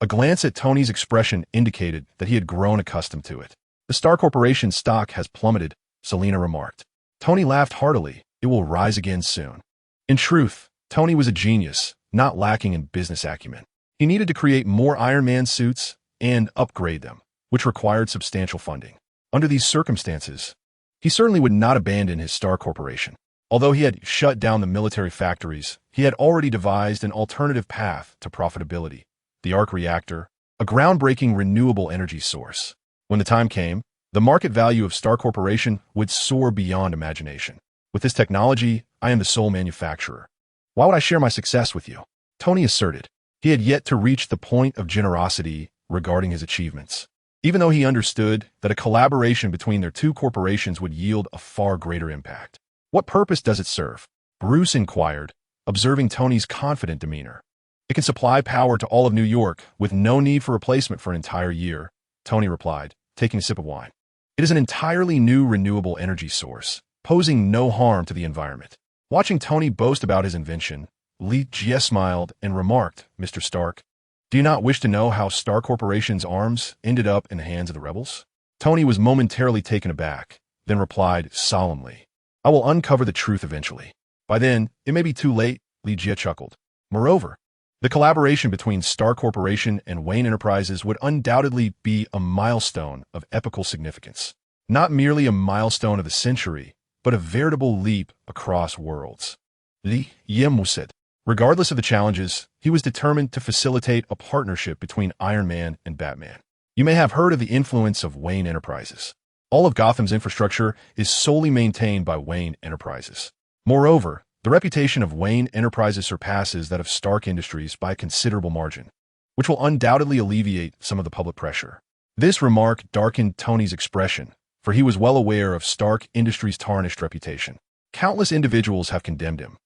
a glance at Tony's expression indicated that he had grown accustomed to it. The Star Corporation stock has plummeted, Selina remarked. Tony laughed heartily. It will rise again soon. In truth, Tony was a genius, not lacking in business acumen. He needed to create more Iron Man suits and upgrade them, which required substantial funding. Under these circumstances, he certainly would not abandon his Star Corporation. Although he had shut down the military factories, he had already devised an alternative path to profitability. The arc reactor, a groundbreaking renewable energy source. When the time came, the market value of Star Corporation would soar beyond imagination. With this technology, I am the sole manufacturer. Why would I share my success with you? Tony asserted. He had yet to reach the point of generosity regarding his achievements, even though he understood that a collaboration between their two corporations would yield a far greater impact. What purpose does it serve? Bruce inquired, observing Tony's confident demeanor. It can supply power to all of New York with no need for replacement for an entire year, Tony replied, taking a sip of wine. It is an entirely new renewable energy source, posing no harm to the environment. Watching Tony boast about his invention, Li Jie smiled and remarked, Mr. Stark, do you not wish to know how Star Corporation's arms ended up in the hands of the rebels? Tony was momentarily taken aback, then replied solemnly, I will uncover the truth eventually. By then, it may be too late, Li Jie chuckled. Moreover, the collaboration between Star Corporation and Wayne Enterprises would undoubtedly be a milestone of epical significance. Not merely a milestone of the century, but a veritable leap across worlds. Li Jie said. Regardless of the challenges, he was determined to facilitate a partnership between Iron Man and Batman. You may have heard of the influence of Wayne Enterprises. All of Gotham's infrastructure is solely maintained by Wayne Enterprises. Moreover, the reputation of Wayne Enterprises surpasses that of Stark Industries by a considerable margin, which will undoubtedly alleviate some of the public pressure. This remark darkened Tony's expression, for he was well aware of Stark Industries' tarnished reputation. Countless individuals have condemned him,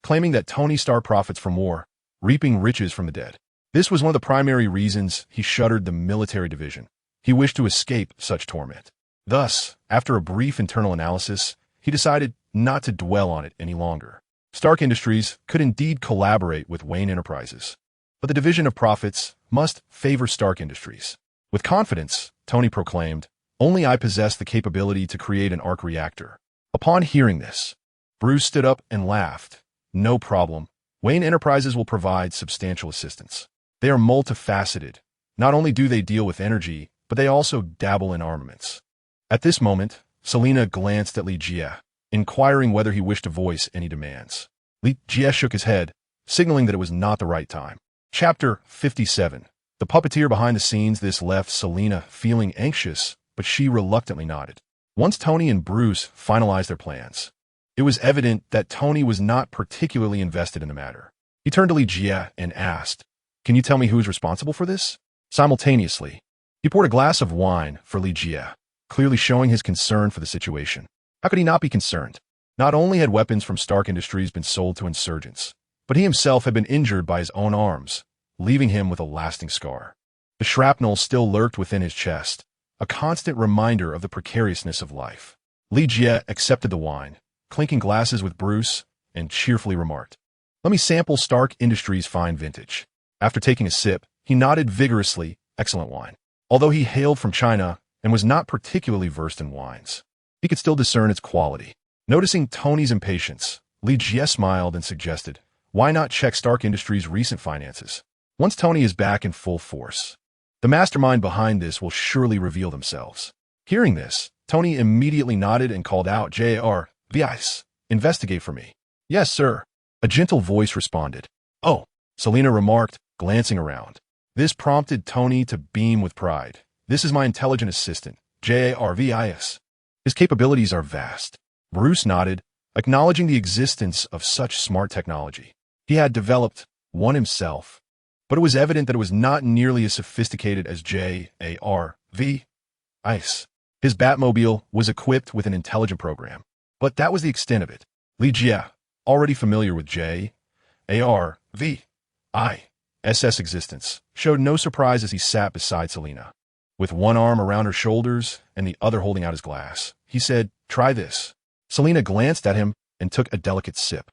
claiming that Tony Stark profits from war, reaping riches from the dead. This was one of the primary reasons he shuttered the military division. He wished to escape such torment. Thus, after a brief internal analysis, he decided not to dwell on it any longer. Stark Industries could indeed collaborate with Wayne Enterprises, but the division of profits must favor Stark Industries. With confidence, Tony proclaimed, "Only I possess the capability to create an arc reactor." Upon hearing this, Bruce stood up and laughed. "No problem. Wayne Enterprises will provide substantial assistance. They are multifaceted. Not only do they deal with energy, but they also dabble in armaments." At this moment, Selina glanced at Li Jie, inquiring whether he wished to voice any demands. Li Jie shook his head, signaling that it was not the right time. Chapter 57. The puppeteer behind the scenes. This left Selina feeling anxious, but she reluctantly nodded. Once Tony and Bruce finalized their plans, it was evident that Tony was not particularly invested in the matter. He turned to Li Jie and asked, "Can you tell me who is responsible for this?" Simultaneously, he poured a glass of wine for Li Jie, clearly showing his concern for the situation. How could he not be concerned? Not only had weapons from Stark Industries been sold to insurgents, but he himself had been injured by his own arms, leaving him with a lasting scar. The shrapnel still lurked within his chest, a constant reminder of the precariousness of life. Li Jie accepted the wine, clinking glasses with Bruce, and cheerfully remarked, "Let me sample Stark Industries' fine vintage." After taking a sip, he nodded vigorously, "Excellent wine." Although he hailed from China and was not particularly versed in wines, he could still discern its quality. Noticing Tony's impatience, Li Jie smiled and suggested, "Why not check Stark Industries' recent finances? Once Tony is back in full force, the mastermind behind this will surely reveal themselves." Hearing this, Tony immediately nodded and called out, "J.R. Vice, investigate for me." "Yes, sir," a gentle voice responded. "Oh," Selina remarked, glancing around. This prompted Tony to beam with pride. "This is my intelligent assistant, J.R. Vice. His capabilities are vast." Bruce nodded, acknowledging the existence of such smart technology. He had developed one himself, but it was evident that it was not nearly as sophisticated as J.R. Vice. His Batmobile was equipped with an intelligent program, but that was the extent of it. Li Jie, already familiar with J.R. Vice's existence, showed no surprise as he sat beside Selina. With one arm around her shoulders and the other holding out his glass, he said, "Try this." Selina glanced at him and took a delicate sip.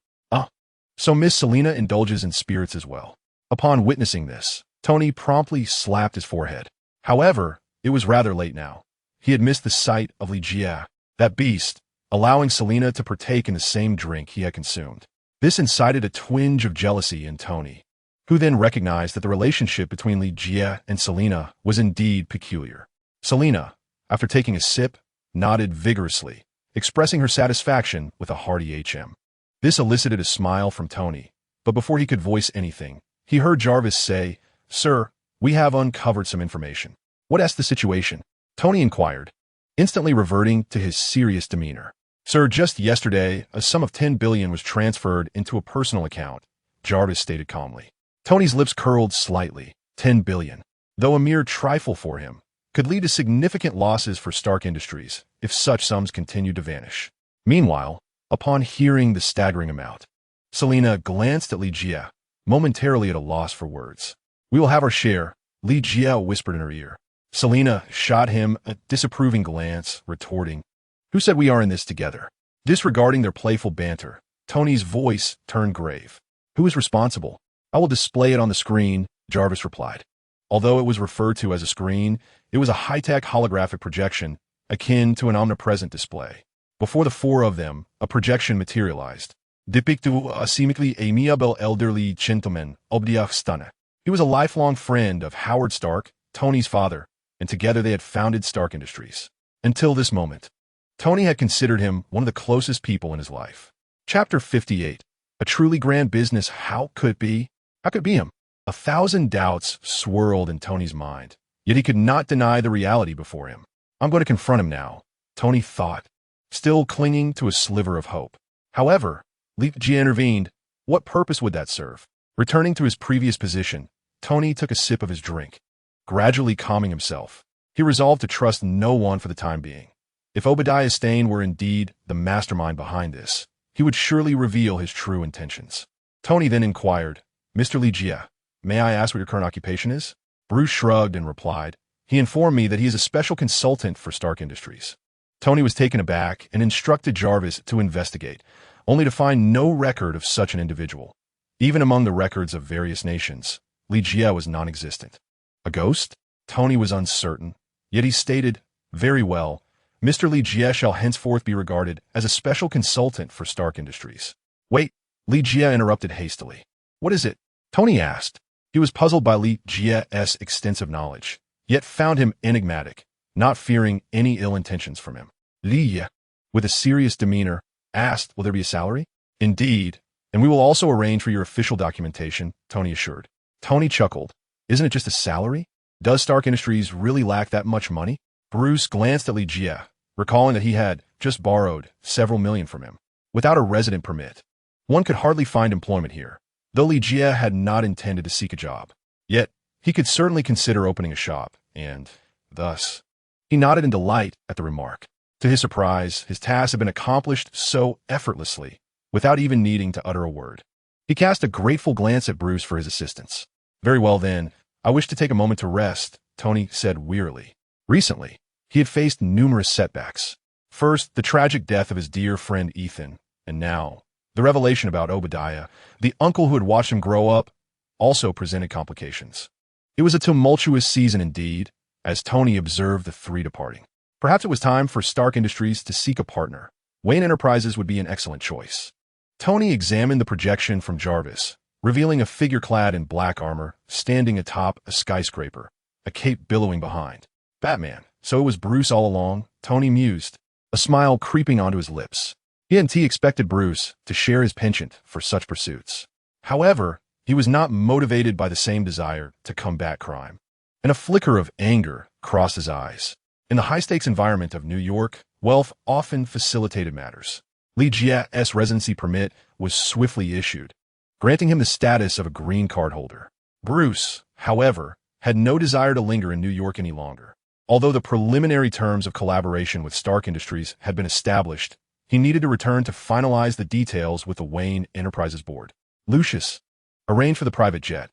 So Miss Selina indulges in spirits as well. Upon witnessing this, Tony promptly slapped his forehead. However, it was rather late now. He had missed the sight of Li Jie, that beast, allowing Selina to partake in the same drink he had consumed. This incited a twinge of jealousy in Tony, who then recognized that the relationship between Li Jie and Selina was indeed peculiar. Selina, after taking a sip, nodded vigorously, expressing her satisfaction with a hearty HM. This elicited a smile from Tony, but before he could voice anything, he heard Jarvis say, "Sir, we have uncovered some information." "What's the situation?" Tony inquired, instantly reverting to his serious demeanor. "Sir, just yesterday, a sum of 10 billion was transferred into a personal account," Jarvis stated calmly. Tony's lips curled slightly. 10 billion, though a mere trifle for him, could lead to significant losses for Stark Industries if such sums continued to vanish. Meanwhile, upon hearing the staggering amount, Selina glanced at Li Jie, momentarily at a loss for words. "We will have our share," Li Jie whispered in her ear. Selina shot him a disapproving glance, retorting, "Who said we are in this together?" Disregarding their playful banter, Tony's voice turned grave. "Who is responsible?" "I will display it on the screen," Jarvis replied. Although it was referred to as a screen, it was a high-tech holographic projection akin to an omnipresent display. Before the four of them, a projection materialized, depicting a seemingly amiable elderly gentleman, Obdiah. He was a lifelong friend of Howard Stark, Tony's father, and together they had founded Stark Industries. Until this moment, Tony had considered him one of the closest people in his life. Chapter 58. A truly grand business. How could it be? How could it be him? 1,000 doubts swirled in Tony's mind, yet he could not deny the reality before him. "I'm going to confront him now," Tony thought, still clinging to a sliver of hope. However, Li Jie intervened. What purpose would that serve? Returning to his previous position, Tony took a sip of his drink. Gradually calming himself, he resolved to trust no one for the time being. If Obadiah Stane were indeed the mastermind behind this, he would surely reveal his true intentions. Tony then inquired, "Mr. Li Jie, may I ask what your current occupation is?" Bruce shrugged and replied, "He informed me that he is a special consultant for Stark Industries." Tony was taken aback and instructed Jarvis to investigate. only to find no record of such an individual. Even among the records of various nations, Li Jie was non-existent. A ghost? Tony was uncertain, yet he stated, "Very well, Mr. Li Jie shall henceforth be regarded as a special consultant for Stark Industries." "Wait," Li Jie interrupted hastily. "What is it?" Tony asked. He was puzzled by Li Jie's extensive knowledge, yet found him enigmatic, not fearing any ill intentions from him. Li Jie, with a serious demeanor, asked, "Will there be a salary?" "Indeed, and we will also arrange for your official documentation," Tony assured. Tony chuckled. "Isn't it just a salary? Does Stark Industries really lack that much money?" Bruce glanced at Li Jie, recalling that he had just borrowed several million from him. Without a resident permit, one could hardly find employment here, though Li Jie had not intended to seek a job. Yet, he could certainly consider opening a shop, and, thus, he nodded in delight at the remark. To his surprise, his task had been accomplished so effortlessly, without even needing to utter a word. He cast a grateful glance at Bruce for his assistance. "Very well then, I wish to take a moment to rest," Tony said wearily. Recently, he had faced numerous setbacks. First, the tragic death of his dear friend Ethan, and now, the revelation about Obadiah, the uncle who had watched him grow up, also presented complications. It was a tumultuous season indeed, as Tony observed the three departing. Perhaps it was time for Stark Industries to seek a partner. Wayne Enterprises would be an excellent choice. Tony examined the projection from Jarvis, revealing a figure clad in black armor, standing atop a skyscraper, a cape billowing behind. Batman. So it was Bruce all along, Tony mused, a smile creeping onto his lips. He hadn't expected Bruce to share his penchant for such pursuits. However, he was not motivated by the same desire to combat crime. And a flicker of anger crossed his eyes. In the high-stakes environment of New York, wealth often facilitated matters. Li Jie's residency permit was swiftly issued, granting him the status of a green card holder. Bruce, however, had no desire to linger in New York any longer. Although the preliminary terms of collaboration with Stark Industries had been established, he needed to return to finalize the details with the Wayne Enterprises board. "Lucius, arrange for the private jet.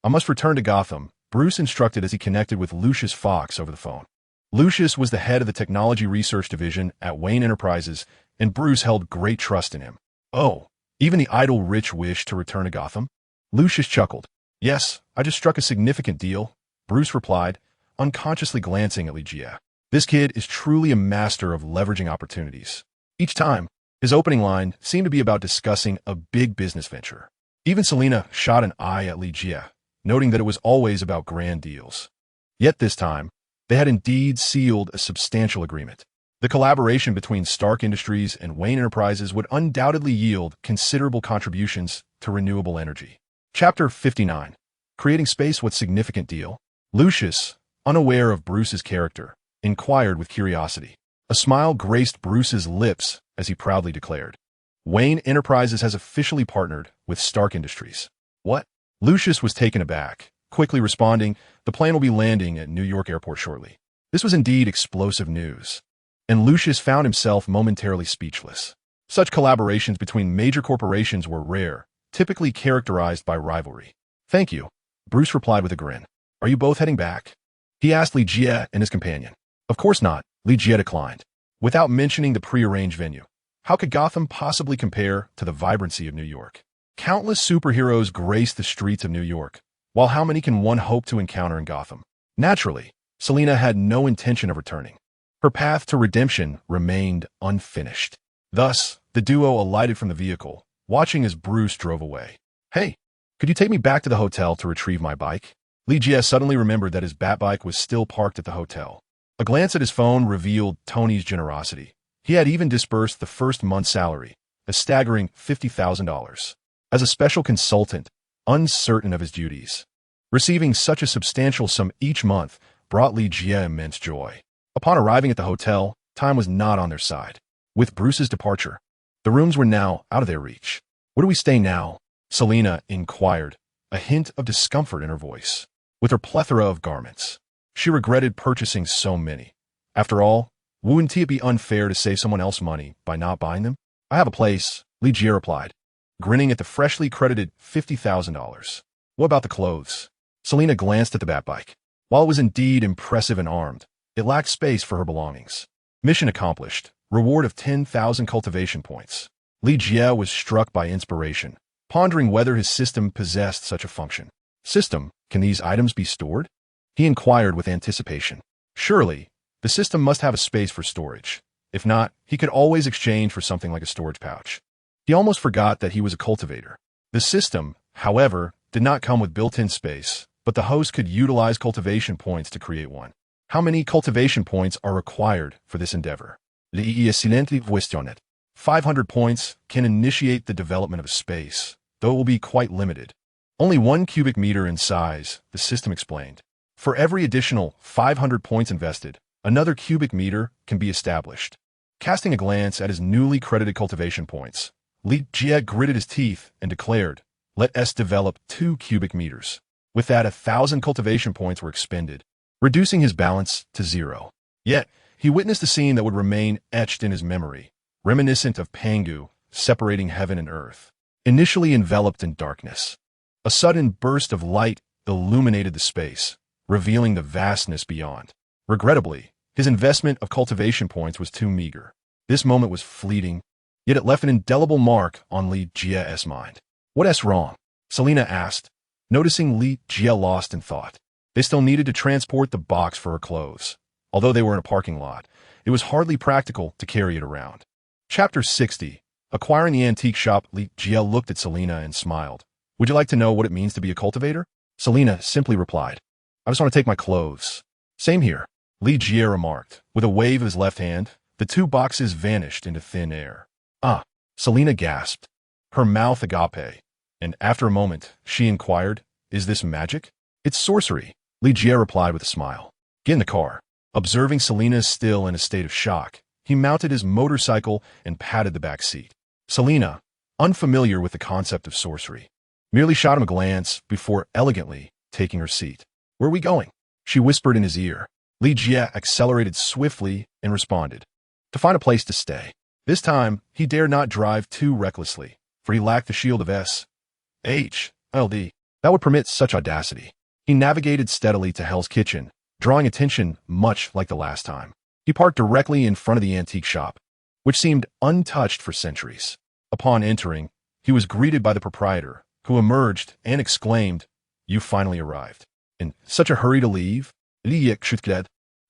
I must return to Gotham," Bruce instructed as he connected with Lucius Fox over the phone. Lucius was the head of the Technology Research Division at Wayne Enterprises, and Bruce held great trust in him. "Oh, even the idle rich wish to return to Gotham?" Lucius chuckled. "Yes, I just struck a significant deal," Bruce replied, unconsciously glancing at Li Jie. This kid is truly a master of leveraging opportunities. Each time, his opening line seemed to be about discussing a big business venture. Even Selina shot an eye at Li Jie, noting that it was always about grand deals. Yet this time, they had indeed sealed a substantial agreement. The collaboration between Stark Industries and Wayne Enterprises would undoubtedly yield considerable contributions to renewable energy. Chapter 59. Creating Space with Significant Deal. Lucius, unaware of Bruce's character, inquired with curiosity. A smile graced Bruce's lips as he proudly declared, "Wayne Enterprises has officially partnered with Stark Industries." "What?" Lucius was taken aback, quickly responding, "The plane will be landing at New York Airport shortly." This was indeed explosive news, and Lucius found himself momentarily speechless. Such collaborations between major corporations were rare, typically characterized by rivalry. "Thank you," Bruce replied with a grin. "Are you both heading back?" He asked Li Jie and his companion. "Of course not," Li Jie declined. Without mentioning the prearranged venue, how could Gotham possibly compare to the vibrancy of New York? Countless superheroes grace the streets of New York, while how many can one hope to encounter in Gotham? Naturally, Selina had no intention of returning. Her path to redemption remained unfinished. Thus, the duo alighted from the vehicle, watching as Bruce drove away. "Hey, could you take me back to the hotel to retrieve my bike?" Li Jie suddenly remembered that his Batbike was still parked at the hotel. A glance at his phone revealed Tony's generosity. He had even disbursed the first month's salary, a staggering $50,000. As a special consultant, uncertain of his duties, receiving such a substantial sum each month brought Li Jie immense joy. Upon arriving at the hotel, time was not on their side. With Bruce's departure, the rooms were now out of their reach. "Where do we stay now?" Selina inquired, a hint of discomfort in her voice. With her plethora of garments, she regretted purchasing so many. After all, wouldn't it be unfair to save someone else money by not buying them? "I have a place," Li Jie replied, grinning at the freshly credited $50,000. "What about the clothes?" Selina glanced at the Batbike. While it was indeed impressive and armed, it lacked space for her belongings. Mission accomplished. Reward of 10,000 cultivation points. Li Jie was struck by inspiration, pondering whether his system possessed such a function. System, can these items be stored? He inquired with anticipation. Surely, the system must have a space for storage. If not, he could always exchange for something like a storage pouch. He almost forgot that he was a cultivator. The system, however, did not come with built-in space, but the host could utilize cultivation points to create one. How many cultivation points are required for this endeavor? Le silently questioned. 500 points can initiate the development of a space, though it will be quite limited. Only 1 cubic meter in size, the system explained. For every additional 500 points invested, another cubic meter can be established. Casting a glance at his newly credited cultivation points, Li Jie gritted his teeth and declared, "Let us develop 2 cubic meters." With that, 1,000 cultivation points were expended, reducing his balance to 0. Yet, he witnessed a scene that would remain etched in his memory, reminiscent of Pangu separating heaven and earth. Initially enveloped in darkness, a sudden burst of light illuminated the space, revealing the vastness beyond. Regrettably, his investment of cultivation points was too meager. This moment was fleeting, yet it left an indelible mark on Li Jie's mind. "What's wrong?" Selina asked, noticing Li Jie lost in thought. They still needed to transport the box for her clothes. Although they were in a parking lot, it was hardly practical to carry it around. Chapter 60. Acquiring the antique shop. Li Jie looked at Selina and smiled. "Would you like to know what it means to be a cultivator?" Selina simply replied, "I just want to take my clothes." "Same here," Li Jie remarked. With a wave of his left hand, the 2 boxes vanished into thin air. "Ah," Selina gasped, her mouth agape, and after a moment, she inquired, "Is this magic?" "It's sorcery," Li Jie replied with a smile. "Get in the car." Observing Selina still in a state of shock, he mounted his motorcycle and patted the back seat. Selina, unfamiliar with the concept of sorcery, merely shot him a glance before elegantly taking her seat. "Where are we going?" she whispered in his ear. Li Jie accelerated swiftly and responded, "To find a place to stay." This time, he dared not drive too recklessly, for he lacked the shield of S.H.L.D. that would permit such audacity. He navigated steadily to Hell's Kitchen, drawing attention much like the last time. He parked directly in front of the antique shop, which seemed untouched for centuries. Upon entering, he was greeted by the proprietor, who emerged and exclaimed, "You finally arrived. In such a hurry to leave?"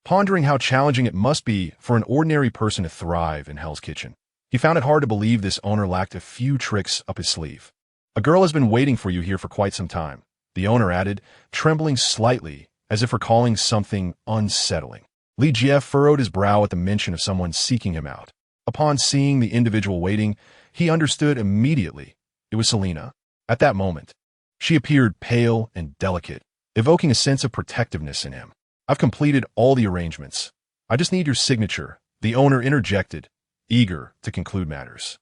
Pondering how challenging it must be for an ordinary person to thrive in Hell's Kitchen, he found it hard to believe this owner lacked a few tricks up his sleeve. "A girl has been waiting for you here for quite some time," the owner added, trembling slightly as if recalling something unsettling. Li Jie furrowed his brow at the mention of someone seeking him out. Upon seeing the individual waiting, he understood immediately. It was Selina. At that moment, she appeared pale and delicate, evoking a sense of protectiveness in him. "I've completed all the arrangements. I just need your signature," the owner interjected, eager to conclude matters.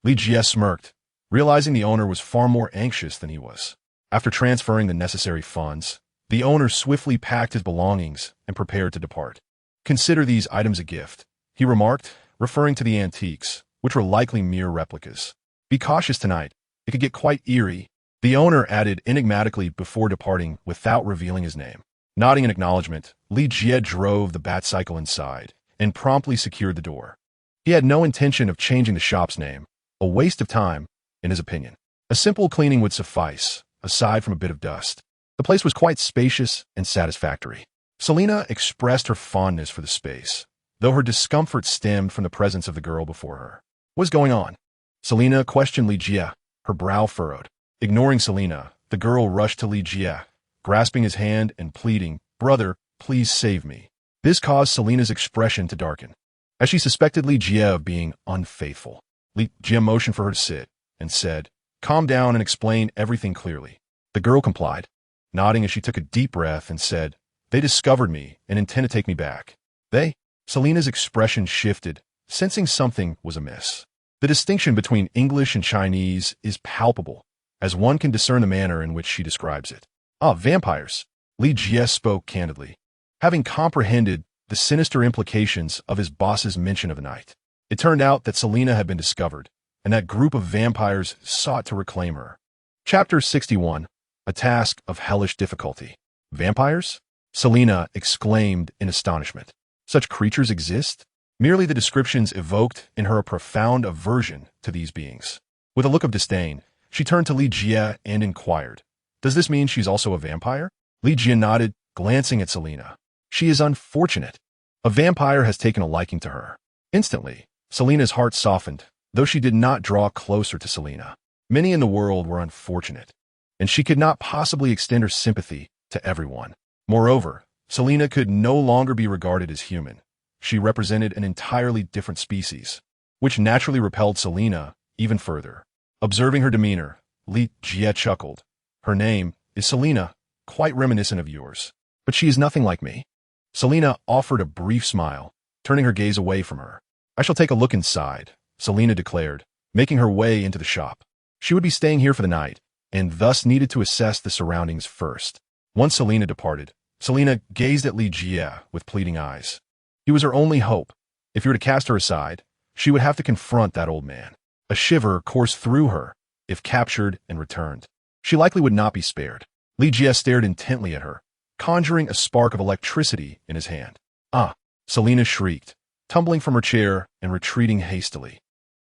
Li Jie smirked, realizing the owner was far more anxious than he was. After transferring the necessary funds, the owner swiftly packed his belongings and prepared to depart. "Consider these items a gift," he remarked, referring to the antiques, which were likely mere replicas. "Be cautious tonight. It could get quite eerie," the owner added enigmatically before departing without revealing his name. Nodding in acknowledgement, Li Jie drove the Batcycle inside and promptly secured the door. He had no intention of changing the shop's name, a waste of time, in his opinion. A simple cleaning would suffice, aside from a bit of dust. The place was quite spacious and satisfactory. Selina expressed her fondness for the space, though her discomfort stemmed from the presence of the girl before her. "What's going on?" Selina questioned Li Jie, her brow furrowed. Ignoring Selina, the girl rushed to Li Jie, grasping his hand and pleading, "Brother, please save me." This caused Selina's expression to darken, as she suspected Li Jie of being unfaithful. Li Jie motioned for her to sit and said, "Calm down and explain everything clearly." The girl complied, nodding as she took a deep breath and said, "They discovered me and intend to take me back." "They?" Selina's expression shifted, sensing something was amiss. The distinction between English and Chinese is palpable, as one can discern the manner in which she describes it. "Ah, vampires." Li Jie spoke candidly, having comprehended the sinister implications of his boss's mention of the night. It turned out that Selina had been discovered, and that group of vampires sought to reclaim her. Chapter 61. A task of hellish difficulty. "Vampires?" Selina exclaimed in astonishment. "Such creatures exist?" Merely the descriptions evoked in her a profound aversion to these beings. With a look of disdain, she turned to Li Jie and inquired, "Does this mean she's also a vampire?" Li Jie nodded, glancing at Selena. "She is unfortunate. A vampire has taken a liking to her." Instantly, Selena's heart softened, though she did not draw closer to Selena. Many in the world were unfortunate, and she could not possibly extend her sympathy to everyone. Moreover, Selena could no longer be regarded as human. She represented an entirely different species, which naturally repelled Selena even further. Observing her demeanor, Li Jie chuckled. "Her name is Selena, quite reminiscent of yours. But she is nothing like me." Selena offered a brief smile, turning her gaze away from her. "I shall take a look inside," Selena declared, making her way into the shop. She would be staying here for the night, and thus needed to assess the surroundings first. Once Selena departed, Selena gazed at Li Jie with pleading eyes. He was her only hope. If you were to cast her aside, she would have to confront that old man. A shiver coursed through her if captured and returned. She likely would not be spared. Li Jie stared intently at her, conjuring a spark of electricity in his hand. "Ah!" Selena shrieked, tumbling from her chair and retreating hastily.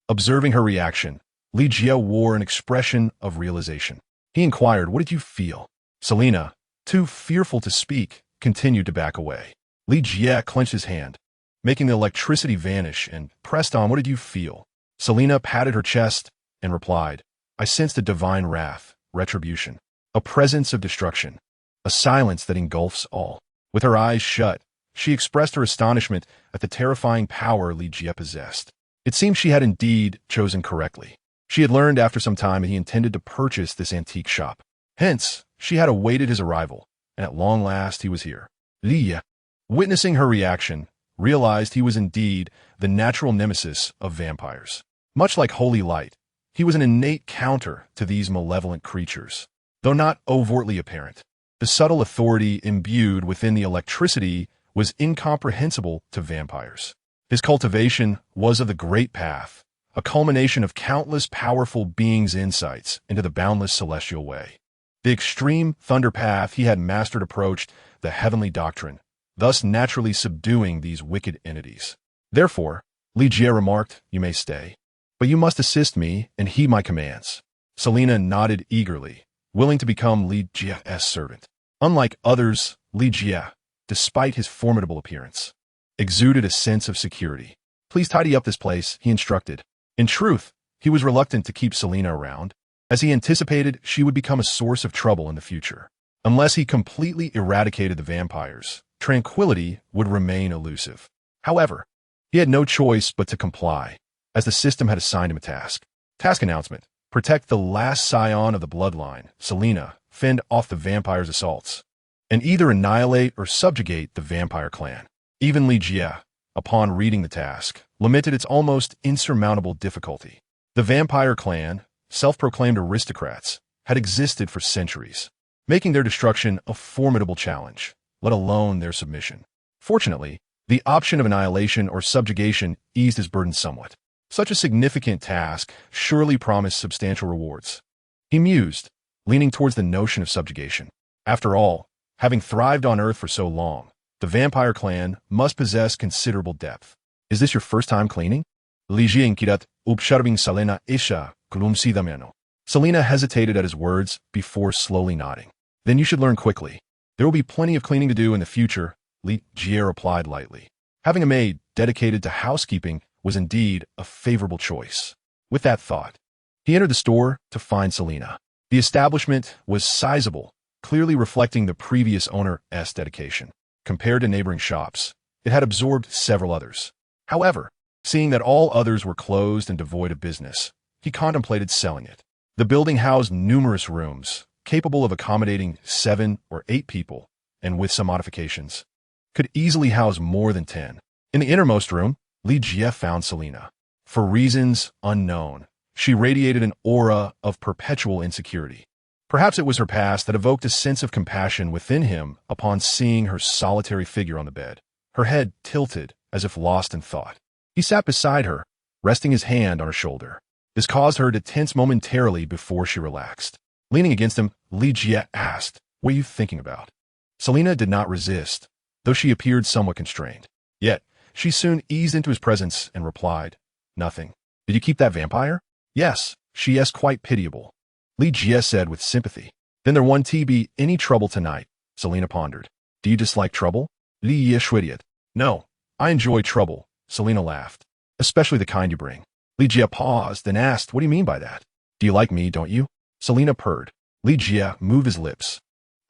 Observing her reaction, Li Jie wore an expression of realization. He inquired, "What did you feel?" Selena, too fearful to speak, continued to back away. Li Jie clenched his hand, making the electricity vanish, and pressed on, "What did you feel?" Selena patted her chest and replied, "I sensed a divine wrath, retribution, a presence of destruction, a silence that engulfs all." With her eyes shut, she expressed her astonishment at the terrifying power Li Jie possessed. It seemed she had indeed chosen correctly. She had learned after some time that he intended to purchase this antique shop. Hence, she had awaited his arrival, and at long last he was here. Li Jie, witnessing her reaction, realized he was indeed the natural nemesis of vampires. Much like holy light, he was an innate counter to these malevolent creatures. Though not overtly apparent, the subtle authority imbued within the electricity was incomprehensible to vampires. His cultivation was of the great path, a culmination of countless powerful beings' insights into the boundless celestial way. The extreme thunder path he had mastered approached the heavenly doctrine, thus naturally subduing these wicked entities. Therefore, Li Jie remarked, "You may stay, but you must assist me and heed my commands." Selena nodded eagerly, willing to become Li Jie's servant. Unlike others, Li Jie, despite his formidable appearance, exuded a sense of security. "Please tidy up this place," he instructed. In truth, he was reluctant to keep Selena around, as he anticipated she would become a source of trouble in the future. Unless he completely eradicated the vampires, tranquility would remain elusive. However, he had no choice but to comply, as the system had assigned him a task. Task announcement: protect the last scion of the bloodline, Selena, fend off the vampire's assaults, and either annihilate or subjugate the vampire clan. Even Li Jie, upon reading the task, lamented its almost insurmountable difficulty. The vampire clan, self-proclaimed aristocrats, had existed for centuries, making their destruction a formidable challenge, let alone their submission. Fortunately, the option of annihilation or subjugation eased his burden somewhat. Such a significant task surely promised substantial rewards. He mused, leaning towards the notion of subjugation. After all, having thrived on Earth for so long, the vampire clan must possess considerable depth. "Is this your first time cleaning?" Li Jie inquired, observing Selena isha glumsidameno. Selena hesitated at his words before slowly nodding. "Then you should learn quickly. There will be plenty of cleaning to do in the future," Li Jie replied lightly. Having a maid dedicated to housekeeping was indeed a favorable choice. With that thought, he entered the store to find Selena. The establishment was sizable, clearly reflecting the previous owner's dedication. Compared to neighboring shops, it had absorbed several others. However, seeing that all others were closed and devoid of business, he contemplated selling it. The building housed numerous rooms, capable of accommodating 7 or 8 people, and with some modifications, could easily house more than 10. In the innermost room, Li Jie found Selena. For reasons unknown, she radiated an aura of perpetual insecurity. Perhaps it was her past that evoked a sense of compassion within him upon seeing her solitary figure on the bed, her head tilted as if lost in thought. He sat beside her, resting his hand on her shoulder. This caused her to tense momentarily before she relaxed. Leaning against him, Li Jie asked, "What are you thinking about?" Selena did not resist, though she appeared somewhat constrained. Yet, She soon eased into his presence and replied, "Nothing. Did you keep that vampire?" "Yes," she asked, quite pitiable. Li Jie said with sympathy. "Then there won't be any trouble tonight," Selena pondered. "Do you dislike trouble?" Li Jie shrugged. "No, I enjoy trouble," Selena laughed. "Especially the kind you bring." Li Jie paused and asked, "What do you mean by that?" "Do you like me, don't you?" Selena purred. Li Jie moved his lips.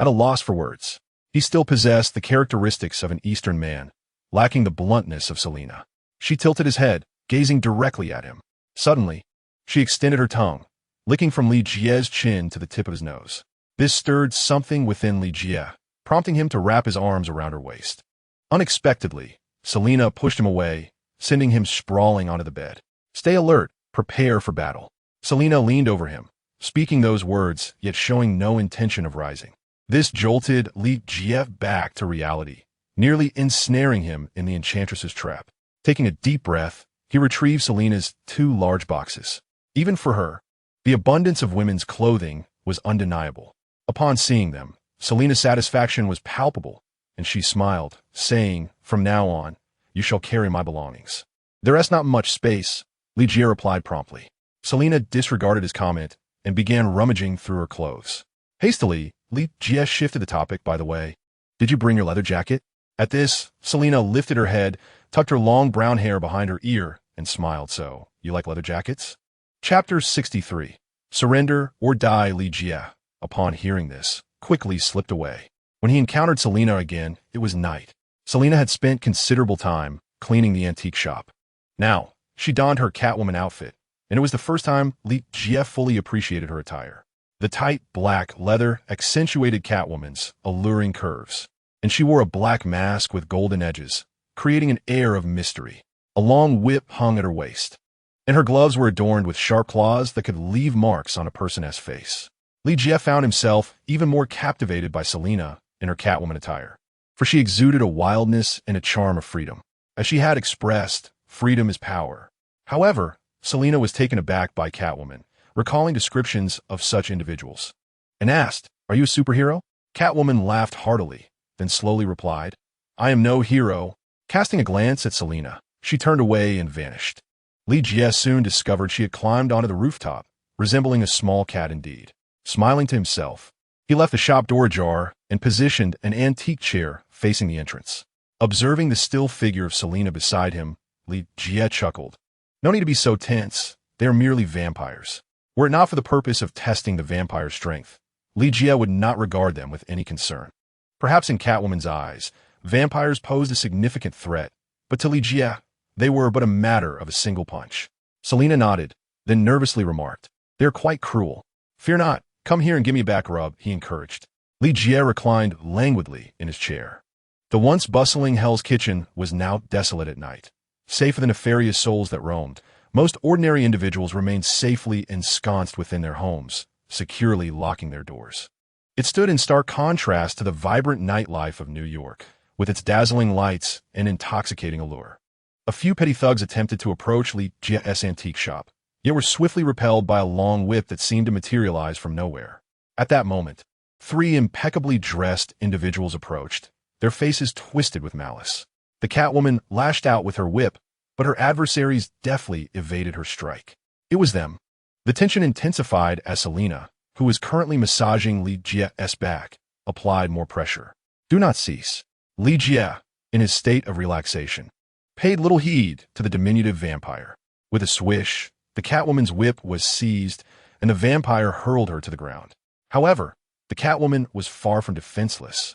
At a loss for words. He still possessed the characteristics of an Eastern man, lacking the bluntness of Selena. She tilted his head, gazing directly at him. Suddenly, she extended her tongue, licking from Li Jie's chin to the tip of his nose. This stirred something within Li Jie, prompting him to wrap his arms around her waist. Unexpectedly, Selena pushed him away, sending him sprawling onto the bed. "Stay alert, prepare for battle." Selena leaned over him, speaking those words, yet showing no intention of rising. This jolted Li Jie back to reality, nearly ensnaring him in the enchantress's trap. Taking a deep breath, he retrieved Selena's 2 large boxes. Even for her, the abundance of women's clothing was undeniable. Upon seeing them, Selena's satisfaction was palpable, and she smiled, saying, "From now on, you shall carry my belongings." "There is not much space," Li Jie replied promptly. Selena disregarded his comment and began rummaging through her clothes. Hastily, Li Jie shifted the topic, "By the way, did you bring your leather jacket?" At this, Selena lifted her head, tucked her long brown hair behind her ear, and smiled. "So, you like leather jackets?" Chapter 63. Surrender or Die. Li Jie, upon hearing this, quickly slipped away. When he encountered Selena again, it was night. Selena had spent considerable time cleaning the antique shop. Now, she donned her Catwoman outfit, and it was the first time Li Jie fully appreciated her attire. The tight black leather accentuated Catwoman's alluring curves, and she wore a black mask with golden edges, creating an air of mystery. A long whip hung at her waist, and her gloves were adorned with sharp claws that could leave marks on a person's face. Li Jie found himself even more captivated by Selena in her Catwoman attire, for she exuded a wildness and a charm of freedom. As she had expressed, freedom is power. However, Selena was taken aback by Catwoman, recalling descriptions of such individuals, and asked, "Are you a superhero?" Catwoman laughed heartily, then slowly replied, "I am no hero." Casting a glance at Selena, she turned away and vanished. Li Jie soon discovered she had climbed onto the rooftop, resembling a small cat indeed. Smiling to himself, he left the shop door ajar and positioned an antique chair facing the entrance. Observing the still figure of Selena beside him, Li Jie chuckled. "No need to be so tense. They are merely vampires. Were it not for the purpose of testing the vampire's strength, Li Jie would not regard them with any concern. Perhaps in Catwoman's eyes, vampires posed a significant threat, but to Li Jie, they were but a matter of a single punch." Selena nodded, then nervously remarked, "They are quite cruel. Fear not, come here and give me a back rub," he encouraged. Li Jie reclined languidly in his chair. The once bustling Hell's Kitchen was now desolate at night. Save for the nefarious souls that roamed, most ordinary individuals remained safely ensconced within their homes, securely locking their doors. It stood in stark contrast to the vibrant nightlife of New York, with its dazzling lights and intoxicating allure. A few petty thugs attempted to approach Li Jie's antique shop, yet were swiftly repelled by a long whip that seemed to materialize from nowhere. At that moment, 3 impeccably dressed individuals approached, their faces twisted with malice. The Catwoman lashed out with her whip, but her adversaries deftly evaded her strike. It was them. The tension intensified as Selena, who was currently massaging Li Jie's back, applied more pressure. "Do not cease." Li Jie, in his state of relaxation, paid little heed to the diminutive vampire. With a swish, the Catwoman's whip was seized, and the vampire hurled her to the ground. However, the Catwoman was far from defenseless.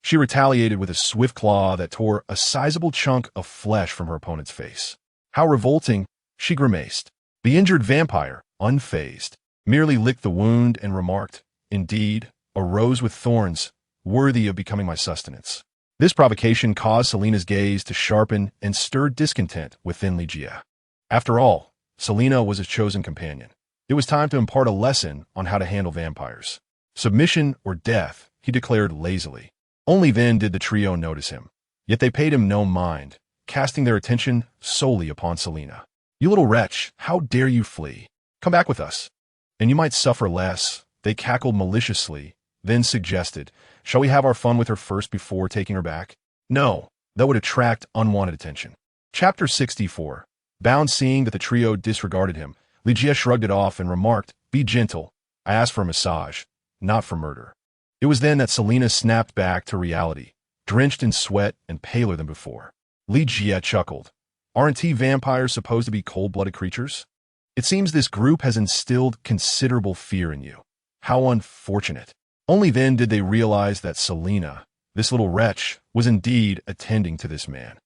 She retaliated with a swift claw that tore a sizable chunk of flesh from her opponent's face. How revolting, she grimaced. The injured vampire, unfazed, merely licked the wound and remarked, "Indeed, a rose with thorns, worthy of becoming my sustenance." This provocation caused Selena's gaze to sharpen and stirred discontent within Li Jie. After all, Selena was his chosen companion. It was time to impart a lesson on how to handle vampires. Submission or death, he declared lazily. Only then did the trio notice him, yet they paid him no mind, casting their attention solely upon Selena. "You little wretch, how dare you flee? Come back with us, and you might suffer less." They cackled maliciously, then suggested, "Shall we have our fun with her first before taking her back?" "No, that would attract unwanted attention." Chapter 64. Bound. Seeing that the trio disregarded him, Li Jie shrugged it off and remarked, "Be gentle. I asked for a massage, not for murder." It was then that Selena snapped back to reality, drenched in sweat and paler than before. Li Jie chuckled. "Aren't vampires supposed to be cold-blooded creatures? It seems this group has instilled considerable fear in you. How unfortunate." Only then did they realize that Selena, this little wretch, was indeed attending to this man.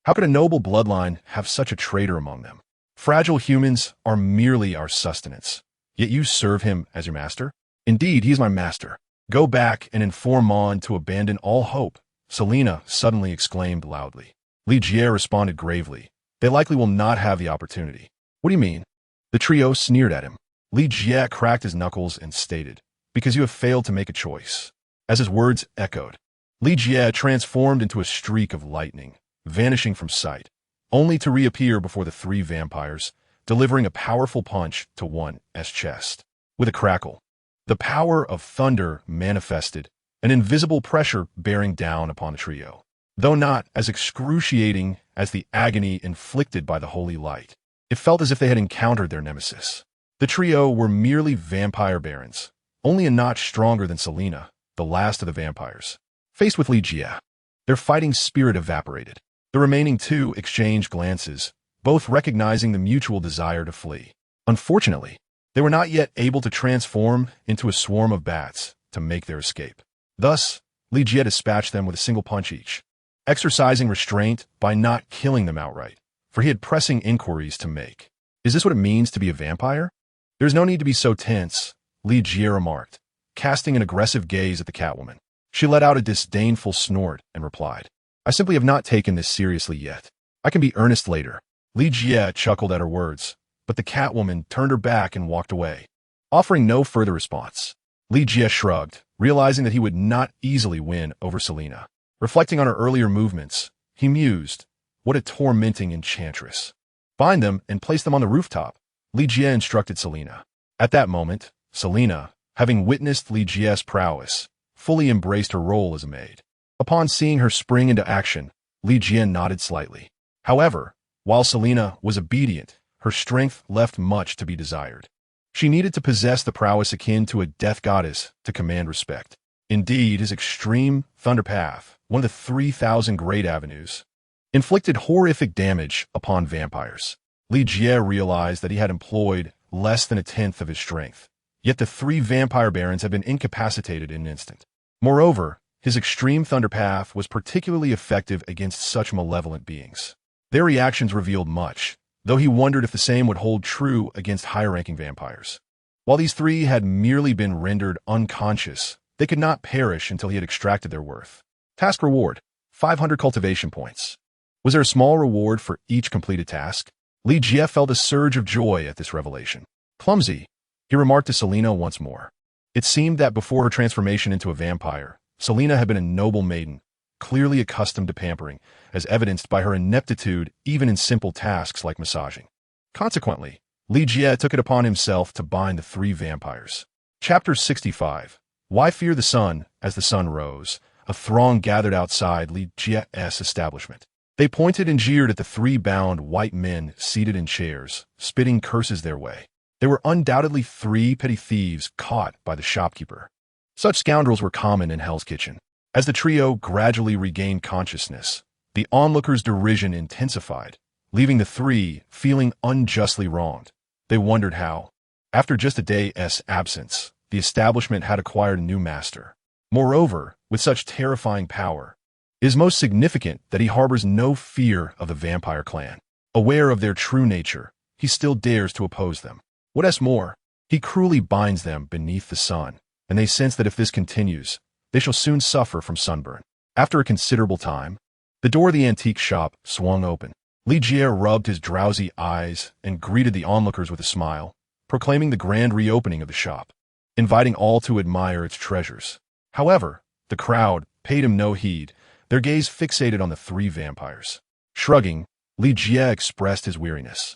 How could a noble bloodline have such a traitor among them? Fragile humans are merely our sustenance, yet you serve him as your master? Indeed, he is my master. Go back and inform Mon to abandon all hope, Selena suddenly exclaimed loudly. Li Jie responded gravely. They likely will not have the opportunity. What do you mean? The trio sneered at him. Li Jie cracked his knuckles and stated, because you have failed to make a choice. As his words echoed, Li Jie transformed into a streak of lightning, vanishing from sight, only to reappear before the three vampires, delivering a powerful punch to one's chest. With a crackle, the power of thunder manifested, an invisible pressure bearing down upon the trio, though not as excruciating as the agony inflicted by the holy light. It felt as if they had encountered their nemesis. The trio were merely vampire barons, only a notch stronger than Selena, the last of the vampires. Faced with Li Jie, their fighting spirit evaporated. The remaining two exchanged glances, both recognizing the mutual desire to flee. Unfortunately, they were not yet able to transform into a swarm of bats to make their escape. Thus, Li Jie dispatched them with a single punch each, exercising restraint by not killing them outright, for he had pressing inquiries to make. Is this what it means to be a vampire? There's no need to be so tense, Li Jie remarked, casting an aggressive gaze at the Catwoman. She let out a disdainful snort and replied, I simply have not taken this seriously yet. I can be earnest later. Li Jie chuckled at her words, but the Catwoman turned her back and walked away, offering no further response. Li Jie shrugged, realizing that he would not easily win over Selena. Reflecting on her earlier movements, he mused, what a tormenting enchantress. Bind them and place them on the rooftop, Li Jie instructed Selena. At that moment, Selena, having witnessed Li Jie's prowess, fully embraced her role as a maid. Upon seeing her spring into action, Li Jie nodded slightly. However, while Selena was obedient, her strength left much to be desired. She needed to possess the prowess akin to a death goddess to command respect. Indeed, his extreme thunder path, one of the 3,000 great avenues, inflicted horrific damage upon vampires. Li Jie realized that he had employed less than a tenth of his strength, yet the three vampire barons had been incapacitated in an instant. Moreover, his extreme thunder path was particularly effective against such malevolent beings. Their reactions revealed much, though he wondered if the same would hold true against higher-ranking vampires. While these three had merely been rendered unconscious, they could not perish until he had extracted their worth. Task reward, 500 cultivation points. Was there a small reward for each completed task? Li Jie felt a surge of joy at this revelation. Clumsy, he remarked to Selena once more. It seemed that before her transformation into a vampire, Selena had been a noble maiden, clearly accustomed to pampering, as evidenced by her ineptitude even in simple tasks like massaging. Consequently, Li Jie took it upon himself to bind the three vampires. Chapter 65. Why fear the sun? As the sun rose, a throng gathered outside Li Jie's establishment. They pointed and jeered at the three bound white men seated in chairs, spitting curses their way. They were undoubtedly three petty thieves caught by the shopkeeper. Such scoundrels were common in Hell's Kitchen. As the trio gradually regained consciousness, the onlookers' derision intensified, leaving the three feeling unjustly wronged. They wondered how, after just a day's absence, the establishment had acquired a new master. Moreover, with such terrifying power, it is most significant that he harbors no fear of the vampire clan. Aware of their true nature, he still dares to oppose them. What's more, he cruelly binds them beneath the sun, and they sense that if this continues, they shall soon suffer from sunburn. After a considerable time, the door of the antique shop swung open. Li Jie rubbed his drowsy eyes and greeted the onlookers with a smile, proclaiming the grand reopening of the shop, inviting all to admire its treasures. However, the crowd paid him no heed, their gaze fixated on the three vampires. Shrugging, Li Jie expressed his weariness.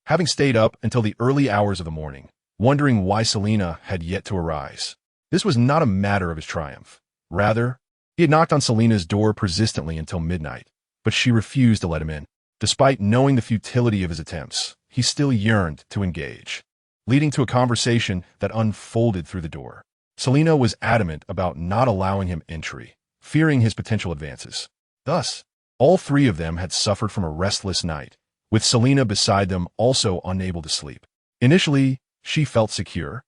Having stayed up until the early hours of the morning, wondering why Selena had yet to arise. This was not a matter of his triumph. Rather, he had knocked on Selena's door persistently until midnight, but she refused to let him in. Despite knowing the futility of his attempts, he still yearned to engage, leading to a conversation that unfolded through the door. Selina was adamant about not allowing him entry, fearing his potential advances. Thus, all three of them had suffered from a restless night, with Selina beside them also unable to sleep. Initially, she felt secure,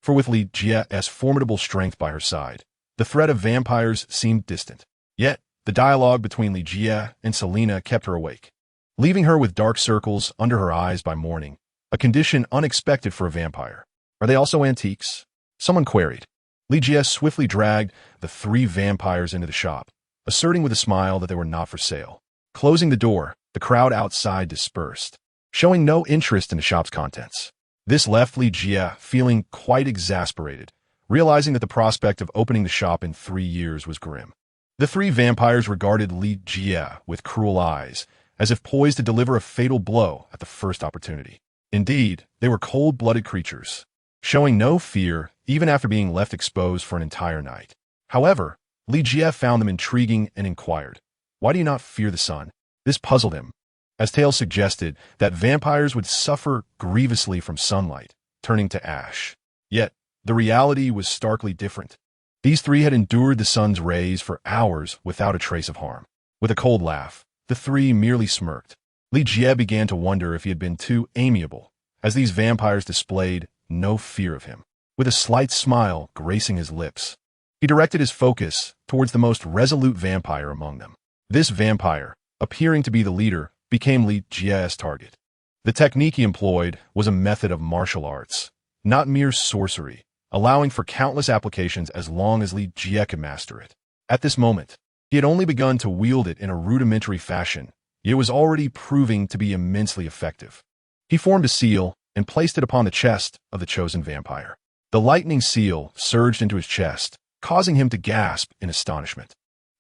for with Li Jie's formidable strength by her side, the threat of vampires seemed distant. Yet, the dialogue between Li Jie and Selina kept her awake, leaving her with dark circles under her eyes by morning, a condition unexpected for a vampire. Are they also antiques? Someone queried. Li Jie swiftly dragged the three vampires into the shop, asserting with a smile that they were not for sale. Closing the door, the crowd outside dispersed, showing no interest in the shop's contents. This left Li Jie feeling quite exasperated, realizing that the prospect of opening the shop in 3 years was grim. The three vampires regarded Li Jie with cruel eyes, as if poised to deliver a fatal blow at the first opportunity. Indeed, they were cold-blooded creatures, showing no fear even after being left exposed for an entire night. However, Li Jie found them intriguing and inquired, "Why do you not fear the sun?" This puzzled him, as tales suggested that vampires would suffer grievously from sunlight, turning to ash. Yet, the reality was starkly different. These three had endured the sun's rays for hours without a trace of harm. With a cold laugh, the three merely smirked. Li Jie began to wonder if he had been too amiable, as these vampires displayed no fear of him. With a slight smile gracing his lips, he directed his focus towards the most resolute vampire among them. This vampire, appearing to be the leader, became Li Jie's target. The technique he employed was a method of martial arts, not mere sorcery, allowing for countless applications as long as Li Jie could master it. At this moment, he had only begun to wield it in a rudimentary fashion, yet it was already proving to be immensely effective. He formed a seal and placed it upon the chest of the chosen vampire. The lightning seal surged into his chest, causing him to gasp in astonishment.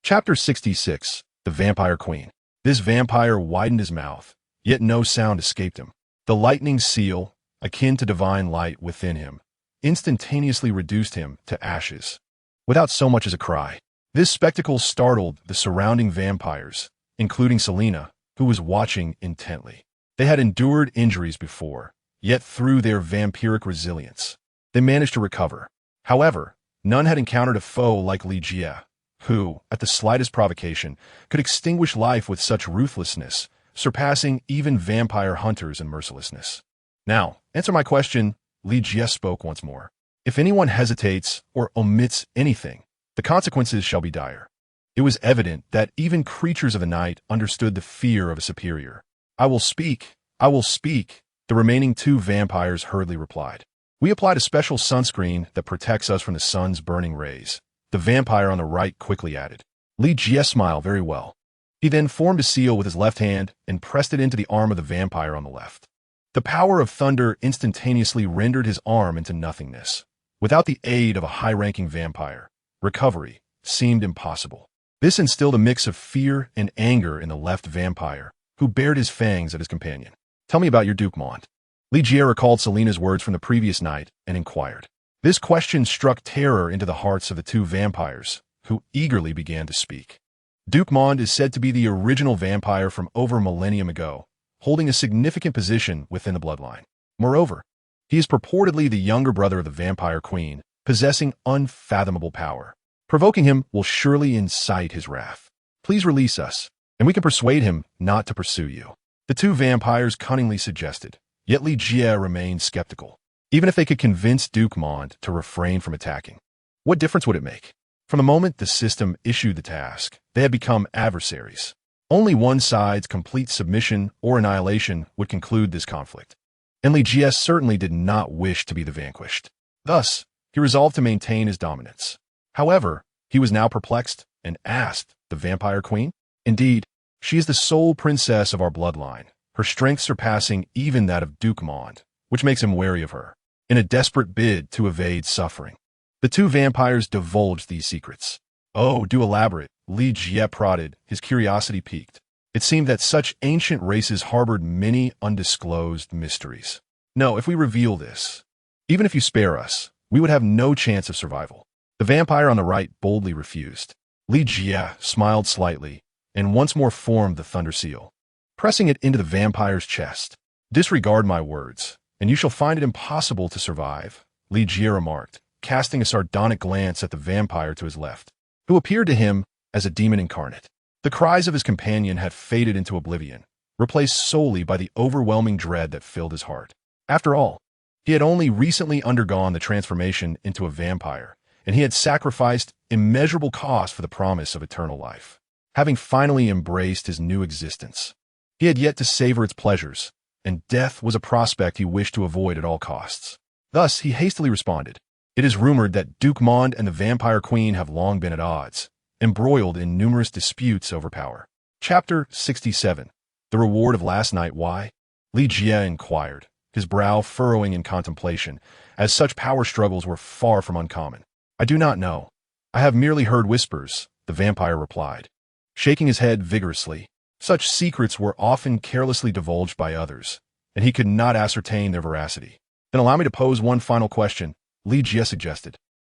Chapter 66, The Vampire Queen. This vampire widened his mouth, yet no sound escaped him. The lightning seal, akin to divine light within him, instantaneously reduced him to ashes, without so much as a cry. This spectacle startled the surrounding vampires, including Selina, who was watching intently. They had endured injuries before, yet through their vampiric resilience, they managed to recover. However, none had encountered a foe like Li Jie, who, at the slightest provocation, could extinguish life with such ruthlessness, surpassing even vampire hunters in mercilessness. "Now, answer my question," Li Jie spoke once more. "If anyone hesitates or omits anything, the consequences shall be dire." It was evident that even creatures of the night understood the fear of a superior. "I will speak, I will speak," the remaining two vampires hurriedly replied. "We applied a special sunscreen that protects us from the sun's burning rays," the vampire on the right quickly added. Li Jie smiled very well. He then formed a seal with his left hand and pressed it into the arm of the vampire on the left. The power of thunder instantaneously rendered his arm into nothingness. Without the aid of a high-ranking vampire, recovery seemed impossible. This instilled a mix of fear and anger in the left vampire, who bared his fangs at his companion. "Tell me about your Domination." Li Jie recalled Selina's words from the previous night and inquired. This question struck terror into the hearts of the two vampires, who eagerly began to speak. Domination is said to be the original vampire from over a millennium ago, holding a significant position within the bloodline. Moreover, he is purportedly the younger brother of the vampire queen, possessing unfathomable power. Provoking him will surely incite his wrath. Please release us, and we can persuade him not to pursue you. The two vampires cunningly suggested, yet Li Jie remained skeptical. Even if they could convince Domination to refrain from attacking, what difference would it make? From the moment the system issued the task, they had become adversaries. Only one side's complete submission or annihilation would conclude this conflict, and Li Jie certainly did not wish to be the vanquished. Thus, he resolved to maintain his dominance. However, he was now perplexed and asked, "The vampire queen? Indeed, she is the sole princess of our bloodline, her strength surpassing even that of Domination, which makes him wary of her, in a desperate bid to evade suffering." The two vampires divulged these secrets. "Oh, do elaborate," Li Jie prodded, his curiosity piqued. It seemed that such ancient races harbored many undisclosed mysteries. "No, if we reveal this, even if you spare us, we would have no chance of survival." The vampire on the right boldly refused. Li Jie smiled slightly and once more formed the thunder seal. pressing it into the vampire's chest. "Disregard my words, and you shall find it impossible to survive," Li Jie remarked, casting a sardonic glance at the vampire to his left, who appeared to him as a demon incarnate. The cries of his companion had faded into oblivion, replaced solely by the overwhelming dread that filled his heart. After all, he had only recently undergone the transformation into a vampire, and he had sacrificed immeasurable cost for the promise of eternal life. Having finally embraced his new existence, he had yet to savor its pleasures, and death was a prospect he wished to avoid at all costs. Thus, he hastily responded, "It is rumored that Duke Mond and the Vampire Queen have long been at odds, embroiled in numerous disputes over power." Chapter 67. The Reward of Last Night. Why? Li Jie inquired, his brow furrowing in contemplation, as such power struggles were far from uncommon. "I do not know. I have merely heard whispers," the vampire replied, shaking his head vigorously. Such secrets were often carelessly divulged by others, and he could not ascertain their veracity. "Then allow me to pose one final question," Li Jie suggested,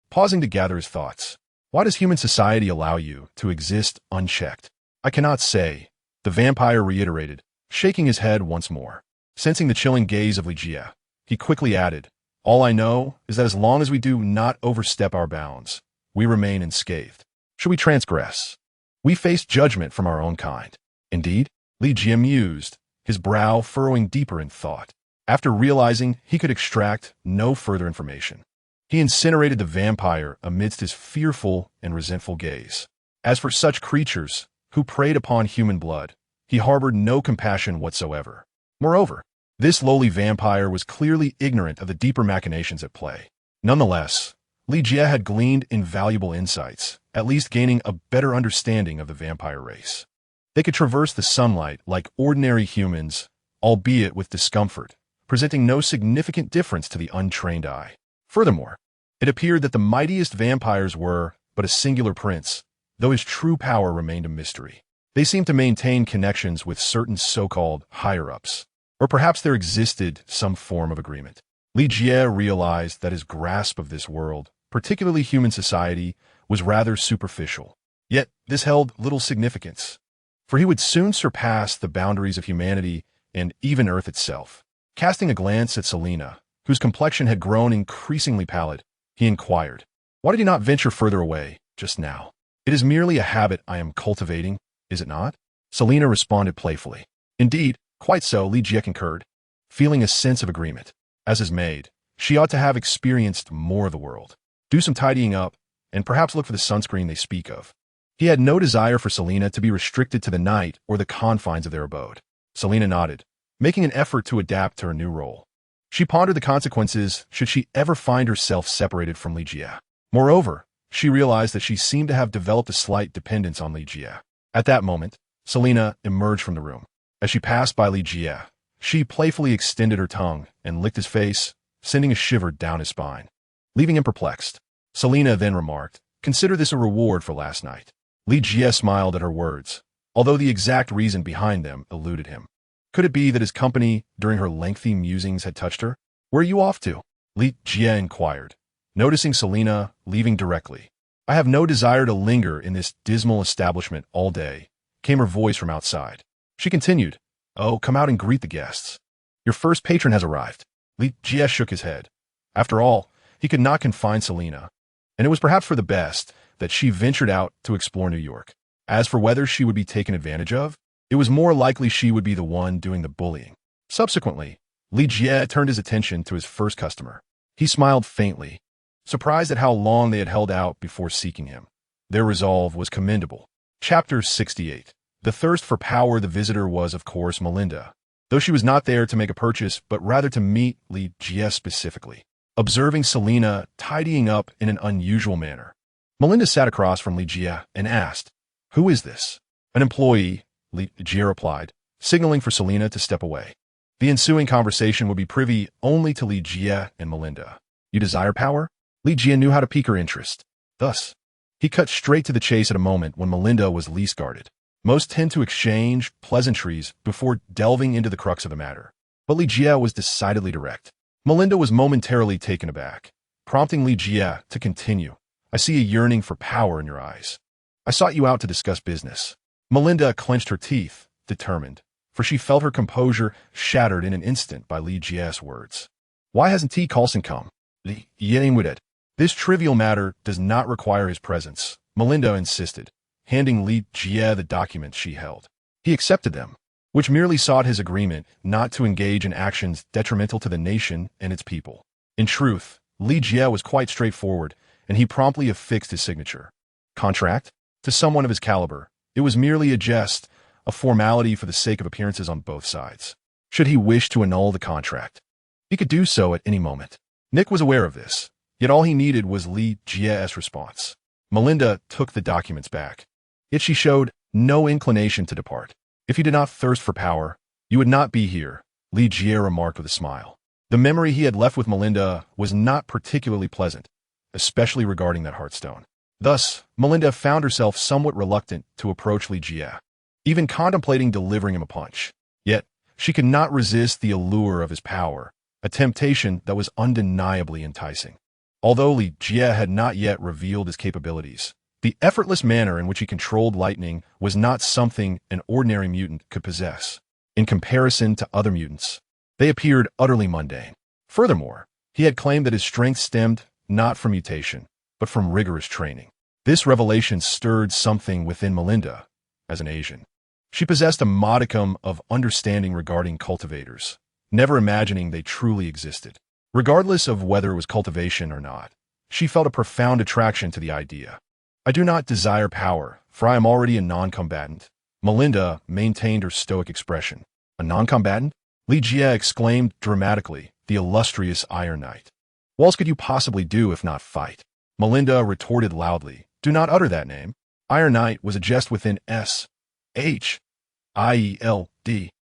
pausing to gather his thoughts. "Why does human society allow you to exist unchecked?" "I cannot say," the vampire reiterated, shaking his head once more. Sensing the chilling gaze of Li Jie, he quickly added, "All I know is that as long as we do not overstep our bounds, we remain unscathed. Should we transgress, we face judgment from our own kind." "Indeed?" Li Jie mused, his brow furrowing deeper in thought. After realizing he could extract no further information, he incinerated the vampire amidst his fearful and resentful gaze. As for such creatures who preyed upon human blood, he harbored no compassion whatsoever. Moreover, this lowly vampire was clearly ignorant of the deeper machinations at play. Nonetheless, Li Jie had gleaned invaluable insights, at least gaining a better understanding of the vampire race. They could traverse the sunlight like ordinary humans, albeit with discomfort, presenting no significant difference to the untrained eye. Furthermore, it appeared that the mightiest vampires were but a singular prince, though his true power remained a mystery. They seemed to maintain connections with certain so-called higher-ups, or perhaps there existed some form of agreement. Li Jie realized that his grasp of this world, particularly human society, was rather superficial. Yet this held little significance, for he would soon surpass the boundaries of humanity and even Earth itself. Casting a glance at Selena, whose complexion had grown increasingly pallid, he inquired, "Why did you not venture further away just now?" "It is merely a habit I am cultivating, is it not?" Selena responded playfully. "Indeed, quite so," Li Jie concurred, feeling a sense of agreement. As his maid, she ought to have experienced more of the world. Do some tidying up, and perhaps look for the sunscreen they speak of. He had no desire for Selena to be restricted to the night or the confines of their abode. Selena nodded, making an effort to adapt to her new role. She pondered the consequences should she ever find herself separated from Li Jie. Moreover, she realized that she seemed to have developed a slight dependence on Li Jie. At that moment, Selena emerged from the room. As she passed by Li Jie, she playfully extended her tongue and licked his face, sending a shiver down his spine. Leaving him perplexed, Selena then remarked, "Consider this a reward for last night." Li Jie smiled at her words, although the exact reason behind them eluded him. Could it be that his company during her lengthy musings had touched her? "Where are you off to?" Li Jie inquired, noticing Selena leaving directly. "I have no desire to linger in this dismal establishment all day," came her voice from outside. She continued, "Oh, come out and greet the guests. Your first patron has arrived." Li Jie shook his head. After all, he could not confine Selena, and it was perhaps for the best that she ventured out to explore New York. As for whether she would be taken advantage of, it was more likely she would be the one doing the bullying. Subsequently, Li Jie turned his attention to his first customer. He smiled faintly, surprised at how long they had held out before seeking him. Their resolve was commendable. Chapter 68. The thirst for power. The visitor was, of course, Melinda, though she was not there to make a purchase, but rather to meet Li Jie specifically. Observing Selena tidying up in an unusual manner, Melinda sat across from Li Jie and asked, "Who is this?" "An employee," Li Jie replied, signaling for Selena to step away. The ensuing conversation would be privy only to Li Jie and Melinda. "You desire power?" Li Jie knew how to pique her interest. Thus, he cut straight to the chase at a moment when Melinda was least guarded. Most tend to exchange pleasantries before delving into the crux of the matter, but Li Jie was decidedly direct. Melinda was momentarily taken aback, prompting Li Jie to continue. "I see a yearning for power in your eyes. I sought you out to discuss business." Melinda clenched her teeth, determined. for she felt her composure shattered in an instant by Li Jie's words. Why hasn't T. Coulson come? Li Jie. This trivial matter does not require his presence, Melinda insisted, handing Li Jie the documents she held. He accepted them, which merely sought his agreement not to engage in actions detrimental to the nation and its people. In truth, Li Jie was quite straightforward, and he promptly affixed his signature. Contract? To someone of his caliber, it was merely a jest, a formality for the sake of appearances on both sides. Should he wish to annul the contract, he could do so at any moment. Nick was aware of this, yet all he needed was Li Jie's response. Melinda took the documents back. Yet she showed no inclination to depart. If you did not thirst for power, you would not be here, Li Jie remarked with a smile. The memory he had left with Melinda was not particularly pleasant, especially regarding that heartstone. Thus, Melinda found herself somewhat reluctant to approach Li Jie, even contemplating delivering him a punch. Yet, she could not resist the allure of his power, a temptation that was undeniably enticing. Although Li Jie had not yet revealed his capabilities, the effortless manner in which he controlled lightning was not something an ordinary mutant could possess. In comparison to other mutants, they appeared utterly mundane. Furthermore, he had claimed that his strength stemmed not from mutation, but from rigorous training. This revelation stirred something within Melinda, as an Asian. She possessed a modicum of understanding regarding cultivators, never imagining they truly existed. Regardless of whether it was cultivation or not, she felt a profound attraction to the idea. I do not desire power, for I am already a non-combatant. Melinda maintained her stoic expression. A non-combatant? Li Jie exclaimed dramatically, the illustrious Iron Knight. What else could you possibly do if not fight? Melinda retorted loudly, do not utter that name. Iron Knight was a jest within S-H-I-E-L-D,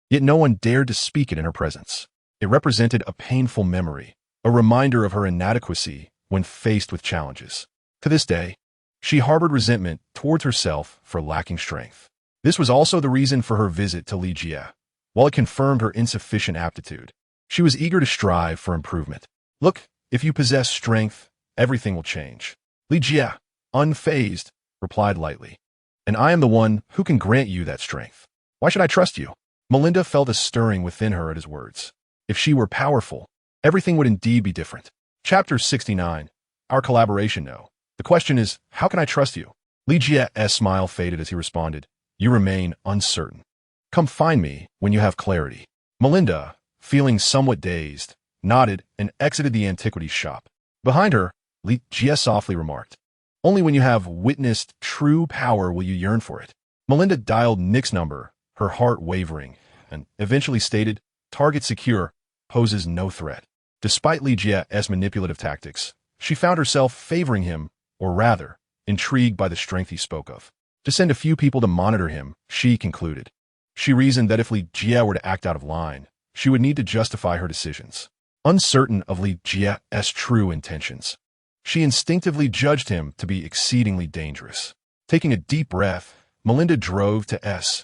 yet no one dared to speak it in her presence. It represented a painful memory, a reminder of her inadequacy when faced with challenges. To this day, she harbored resentment towards herself for lacking strength. This was also the reason for her visit to Li Jie. While it confirmed her insufficient aptitude, she was eager to strive for improvement. Look, if you possess strength, everything will change. Li Jie, unfazed, replied lightly. And I am the one who can grant you that strength. Why should I trust you? Melinda felt a stirring within her at his words. If she were powerful, everything would indeed be different. Chapter 69. Our collaboration, no. The question is, how can I trust you? Li Jie's smile faded as he responded. You remain uncertain. Come find me when you have clarity. Melinda, feeling somewhat dazed, nodded and exited the antiquities shop. Behind her, Li Jie softly remarked, only when you have witnessed true power will you yearn for it. Melinda dialed Nick's number, her heart wavering, and eventually stated, target secure, poses no threat. Despite Li Jie's manipulative tactics, she found herself favoring him, or rather, intrigued by the strength he spoke of. To send a few people to monitor him, she concluded. She reasoned that if Li Jie were to act out of line, she would need to justify her decisions. Uncertain of Li Jie's true intentions, she instinctively judged him to be exceedingly dangerous. Taking a deep breath, Melinda drove to S-H-I-E-L-D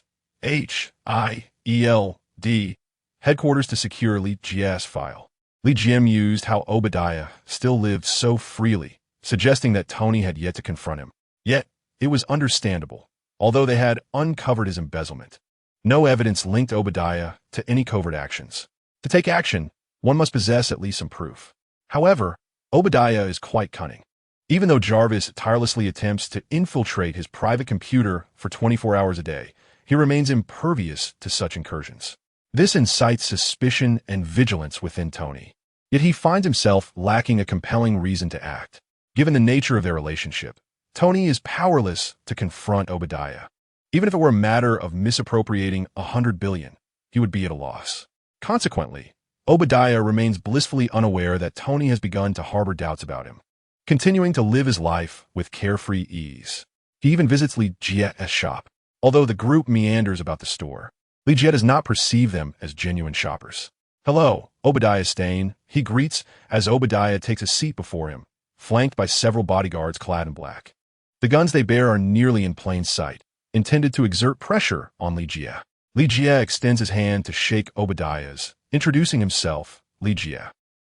headquarters to secure Li Jie's file. Li Jie mused how Obadiah still lived so freely, suggesting that Tony had yet to confront him. Yet, it was understandable, although they had uncovered his embezzlement. No evidence linked Obadiah to any covert actions. To take action, one must possess at least some proof. However, Obadiah is quite cunning. Even though Jarvis tirelessly attempts to infiltrate his private computer for 24 hours a day, he remains impervious to such incursions. This incites suspicion and vigilance within Tony. Yet he finds himself lacking a compelling reason to act. Given the nature of their relationship, Tony is powerless to confront Obadiah. Even if it were a matter of misappropriating $100 billion, he would be at a loss. Consequently, Obadiah remains blissfully unaware that Tony has begun to harbor doubts about him, continuing to live his life with carefree ease. He even visits Li Jie's shop. Although the group meanders about the store, Li Jie does not perceive them as genuine shoppers. Hello, Obadiah Stain, he greets as Obadiah takes a seat before him, flanked by several bodyguards clad in black. The guns they bear are nearly in plain sight, intended to exert pressure on Li Jie. Li Jie extends his hand to shake Obadiah's, introducing himself, Li Jie.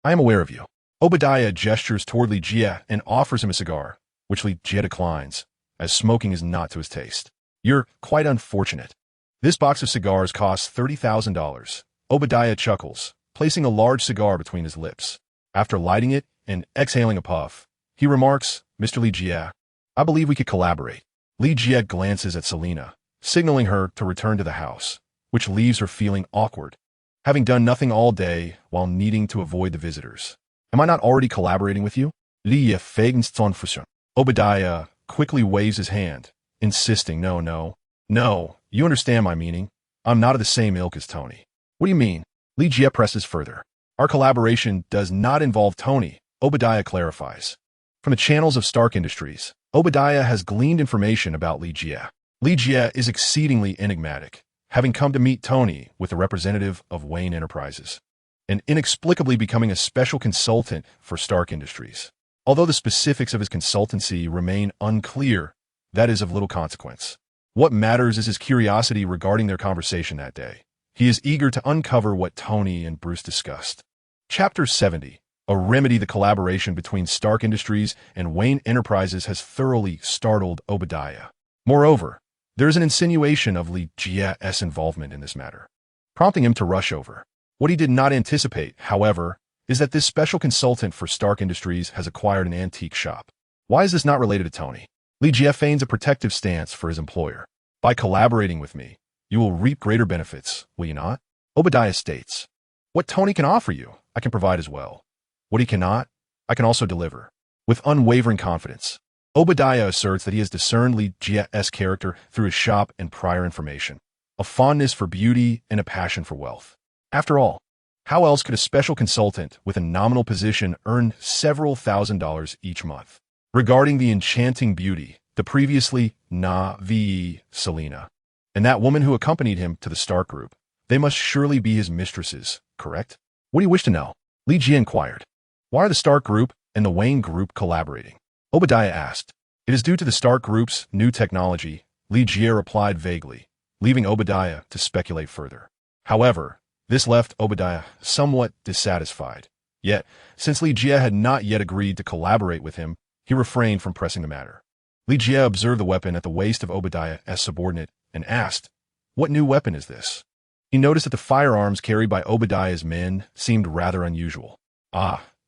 I am aware of you. Obadiah gestures toward Li Jie and offers him a cigar, which Li Jie declines, as smoking is not to his taste. You're quite unfortunate. This box of cigars costs $30,000. Obadiah chuckles, placing a large cigar between his lips. After lighting it and exhaling a puff, he remarks, Mr. Li Jie, I believe we could collaborate. Li Jie glances at Selena, signaling her to return to the house, which leaves her feeling awkward, having done nothing all day while needing to avoid the visitors. Am I not already collaborating with you? Li Jie feigned confusion. Obadiah quickly waves his hand, insisting, No, you understand my meaning. I'm not of the same ilk as Tony. What do you mean? Li Jie presses further. Our collaboration does not involve Tony, Obadiah clarifies. From the channels of Stark Industries, Obadiah has gleaned information about Li Jie. Li Jie is exceedingly enigmatic, having come to meet Tony with a representative of Wayne Enterprises, and inexplicably becoming a special consultant for Stark Industries. Although the specifics of his consultancy remain unclear, that is of little consequence. What matters is his curiosity regarding their conversation that day. He is eager to uncover what Tony and Bruce discussed. Chapter 70. A remedy. The collaboration between Stark Industries and Wayne Enterprises has thoroughly startled Obadiah. Moreover, there is an insinuation of Li Jie's involvement in this matter, prompting him to rush over. What he did not anticipate, however, is that this special consultant for Stark Industries has acquired an antique shop. Why is this not related to Tony? Li Jie feigns a protective stance for his employer. By collaborating with me, you will reap greater benefits, will you not? Obadiah states. What Tony can offer you, I can provide as well. What he cannot, I can also deliver. With unwavering confidence, Obadiah asserts that he has discerned Li Jie's character through his shop and prior information, a fondness for beauty and a passion for wealth. After all, how else could a special consultant with a nominal position earn several $1,000s each month? Regarding the enchanting beauty, the previously Na-Vi Selena, and that woman who accompanied him to the Stark Group, they must surely be his mistresses, correct? What do you wish to know? Li Jie inquired. Why are the Stark Group and the Wayne Group collaborating? Obadiah asked. It is due to the Stark Group's new technology, Li Jie replied vaguely, leaving Obadiah to speculate further. However, this left Obadiah somewhat dissatisfied. Yet, since Li Jie had not yet agreed to collaborate with him, he refrained from pressing the matter. Li Jie observed the weapon at the waist of Obadiah's subordinate and asked, What new weapon is this? He noticed that the firearms carried by Obadiah's men seemed rather unusual.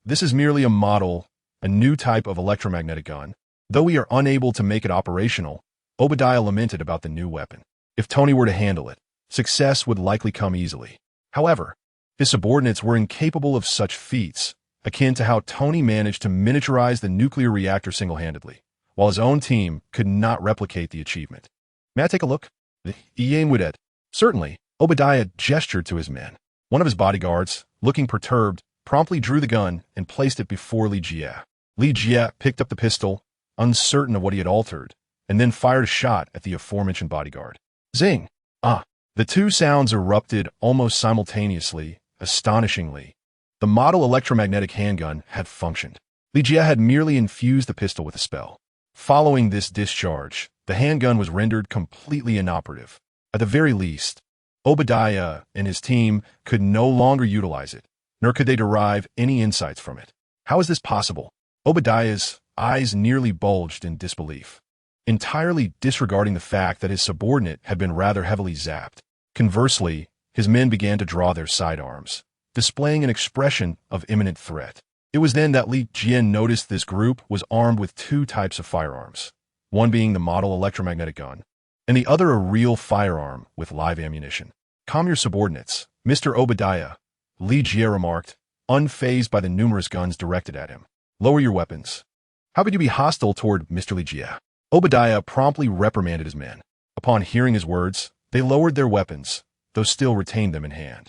This is merely a model, a new type of electromagnetic gun. Though we are unable to make it operational, Obadiah lamented about the new weapon. If Tony were to handle it, success would likely come easily. However, his subordinates were incapable of such feats, akin to how Tony managed to miniaturize the nuclear reactor single-handedly, while his own team could not replicate the achievement. May I take a look? Certainly, Obadiah gestured to his men. One of his bodyguards, looking perturbed, promptly drew the gun and placed it before Li Jie. Li Jie picked up the pistol, uncertain of what he had altered, and then fired a shot at the aforementioned bodyguard. Zing! The two sounds erupted almost simultaneously, astonishingly. The model electromagnetic handgun had functioned. Li Jie had merely infused the pistol with a spell. Following this discharge, the handgun was rendered completely inoperative. At the very least, Obadiah and his team could no longer utilize it, nor could they derive any insights from it. How is this possible? Obadiah's eyes nearly bulged in disbelief, entirely disregarding the fact that his subordinate had been rather heavily zapped. Conversely, his men began to draw their sidearms, displaying an expression of imminent threat. It was then that Li Jie noticed this group was armed with two types of firearms, one being the model electromagnetic gun, and the other a real firearm with live ammunition. Calm your subordinates, Mr. Obadiah, Li Jie remarked, unfazed by the numerous guns directed at him. Lower your weapons. How could you be hostile toward Mr. Li Jie? Obadiah promptly reprimanded his men. Upon hearing his words, they lowered their weapons, though still retained them in hand.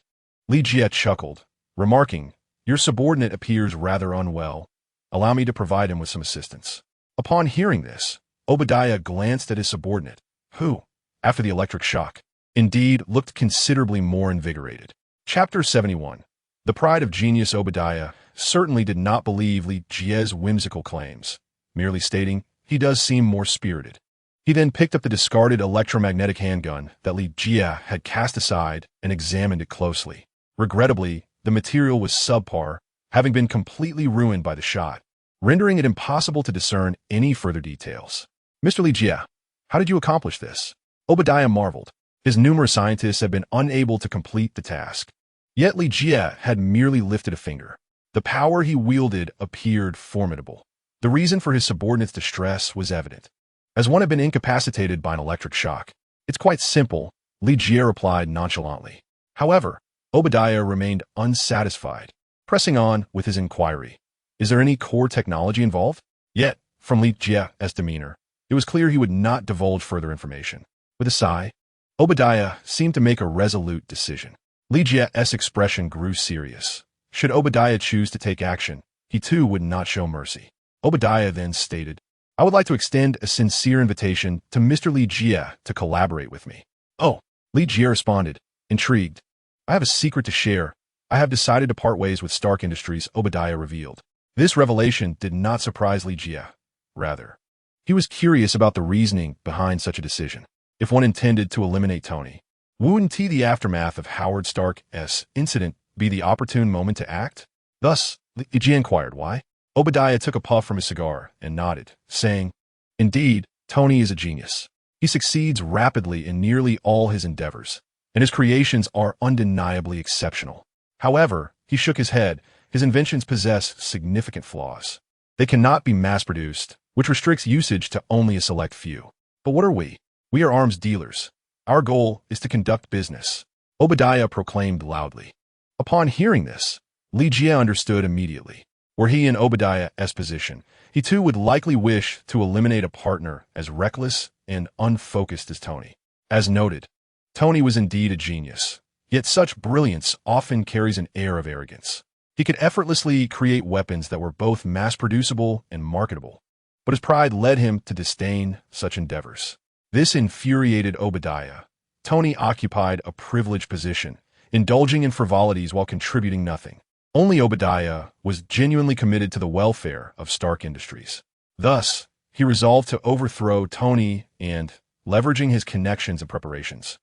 Li Jie chuckled, remarking, Your subordinate appears rather unwell. Allow me to provide him with some assistance. Upon hearing this, Obadiah glanced at his subordinate, who, after the electric shock, indeed looked considerably more invigorated. Chapter 71. The pride of genius. Obadiah certainly did not believe Li Jie's whimsical claims, merely stating, he does seem more spirited. He then picked up the discarded electromagnetic handgun that Li Jie had cast aside and examined it closely. Regrettably, the material was subpar, having been completely ruined by the shot, rendering it impossible to discern any further details. Mr. Li Jie, how did you accomplish this? Obadiah marveled. His numerous scientists had been unable to complete the task. Yet Li Jie had merely lifted a finger. The power he wielded appeared formidable. The reason for his subordinates' distress was evident. As one had been incapacitated by an electric shock. It's quite simple, Li Jie replied nonchalantly. However, Obadiah remained unsatisfied, pressing on with his inquiry. Is there any core technology involved? Yet, from Li Jie's demeanor, it was clear he would not divulge further information. With a sigh, Obadiah seemed to make a resolute decision. Li Jie's expression grew serious. Should Obadiah choose to take action, he too would not show mercy. Obadiah then stated, I would like to extend a sincere invitation to Mr. Li Jie to collaborate with me. Oh, Li Jie responded, intrigued. I have a secret to share. I have decided to part ways with Stark Industries, Obadiah revealed. This revelation did not surprise Li Jie. Rather, he was curious about the reasoning behind such a decision. If one intended to eliminate Tony, wouldn't the aftermath of Howard Stark's incident be the opportune moment to act? Thus, Li Jie inquired why. Obadiah took a puff from his cigar and nodded, saying, Indeed, Tony is a genius. He succeeds rapidly in nearly all his endeavors, and his creations are undeniably exceptional. However, he shook his head, his inventions possess significant flaws. They cannot be mass-produced, which restricts usage to only a select few. But what are we? We are arms dealers. Our goal is to conduct business, Obadiah proclaimed loudly. Upon hearing this, Li Jie understood immediately. Were he in Obadiah's position, he too would likely wish to eliminate a partner as reckless and unfocused as Tony. As noted, Tony was indeed a genius, yet such brilliance often carries an air of arrogance. He could effortlessly create weapons that were both mass-producible and marketable, but his pride led him to disdain such endeavors. This infuriated Obadiah. Tony occupied a privileged position, indulging in frivolities while contributing nothing. Only Obadiah was genuinely committed to the welfare of Stark Industries. Thus, he resolved to overthrow Tony and, leveraging his connections and preparations,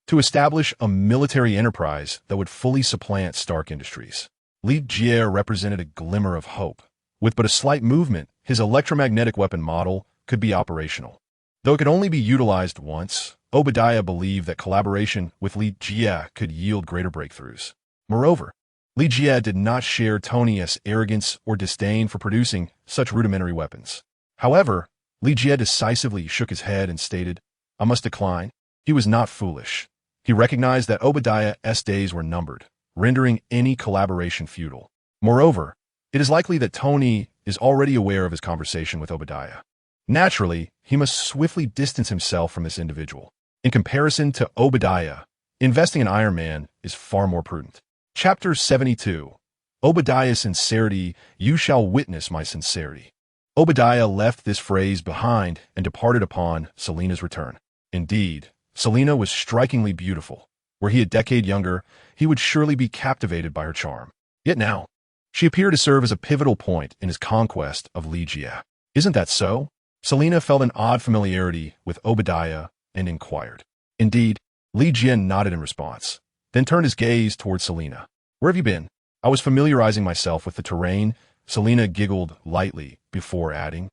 to establish a military enterprise that would fully supplant Stark Industries. Li Jie represented a glimmer of hope. With but a slight movement, his electromagnetic weapon model could be operational. Though it could only be utilized once, Obadiah believed that collaboration with Li Jie could yield greater breakthroughs. Moreover, Li Jie did not share Tony's arrogance or disdain for producing such rudimentary weapons. However, Li Jie decisively shook his head and stated, I must decline. He was not foolish. He recognized that Obadiah's days were numbered, rendering any collaboration futile. Moreover, it is likely that Tony is already aware of his conversation with Obadiah. Naturally, he must swiftly distance himself from this individual. In comparison to Obadiah, investing in Iron Man is far more prudent. Chapter 72. Obadiah's sincerity, you shall witness my sincerity. Obadiah left this phrase behind and departed upon Selina's return. Indeed, Selina was strikingly beautiful. Were he a decade younger, he would surely be captivated by her charm. Yet now, she appeared to serve as a pivotal point in his conquest of Li Jie. Isn't that so? Selina felt an odd familiarity with Obadiah and inquired. Indeed, Li Jie nodded in response, then turned his gaze towards Selina. Where have you been? I was familiarizing myself with the terrain. Selina giggled lightly before adding,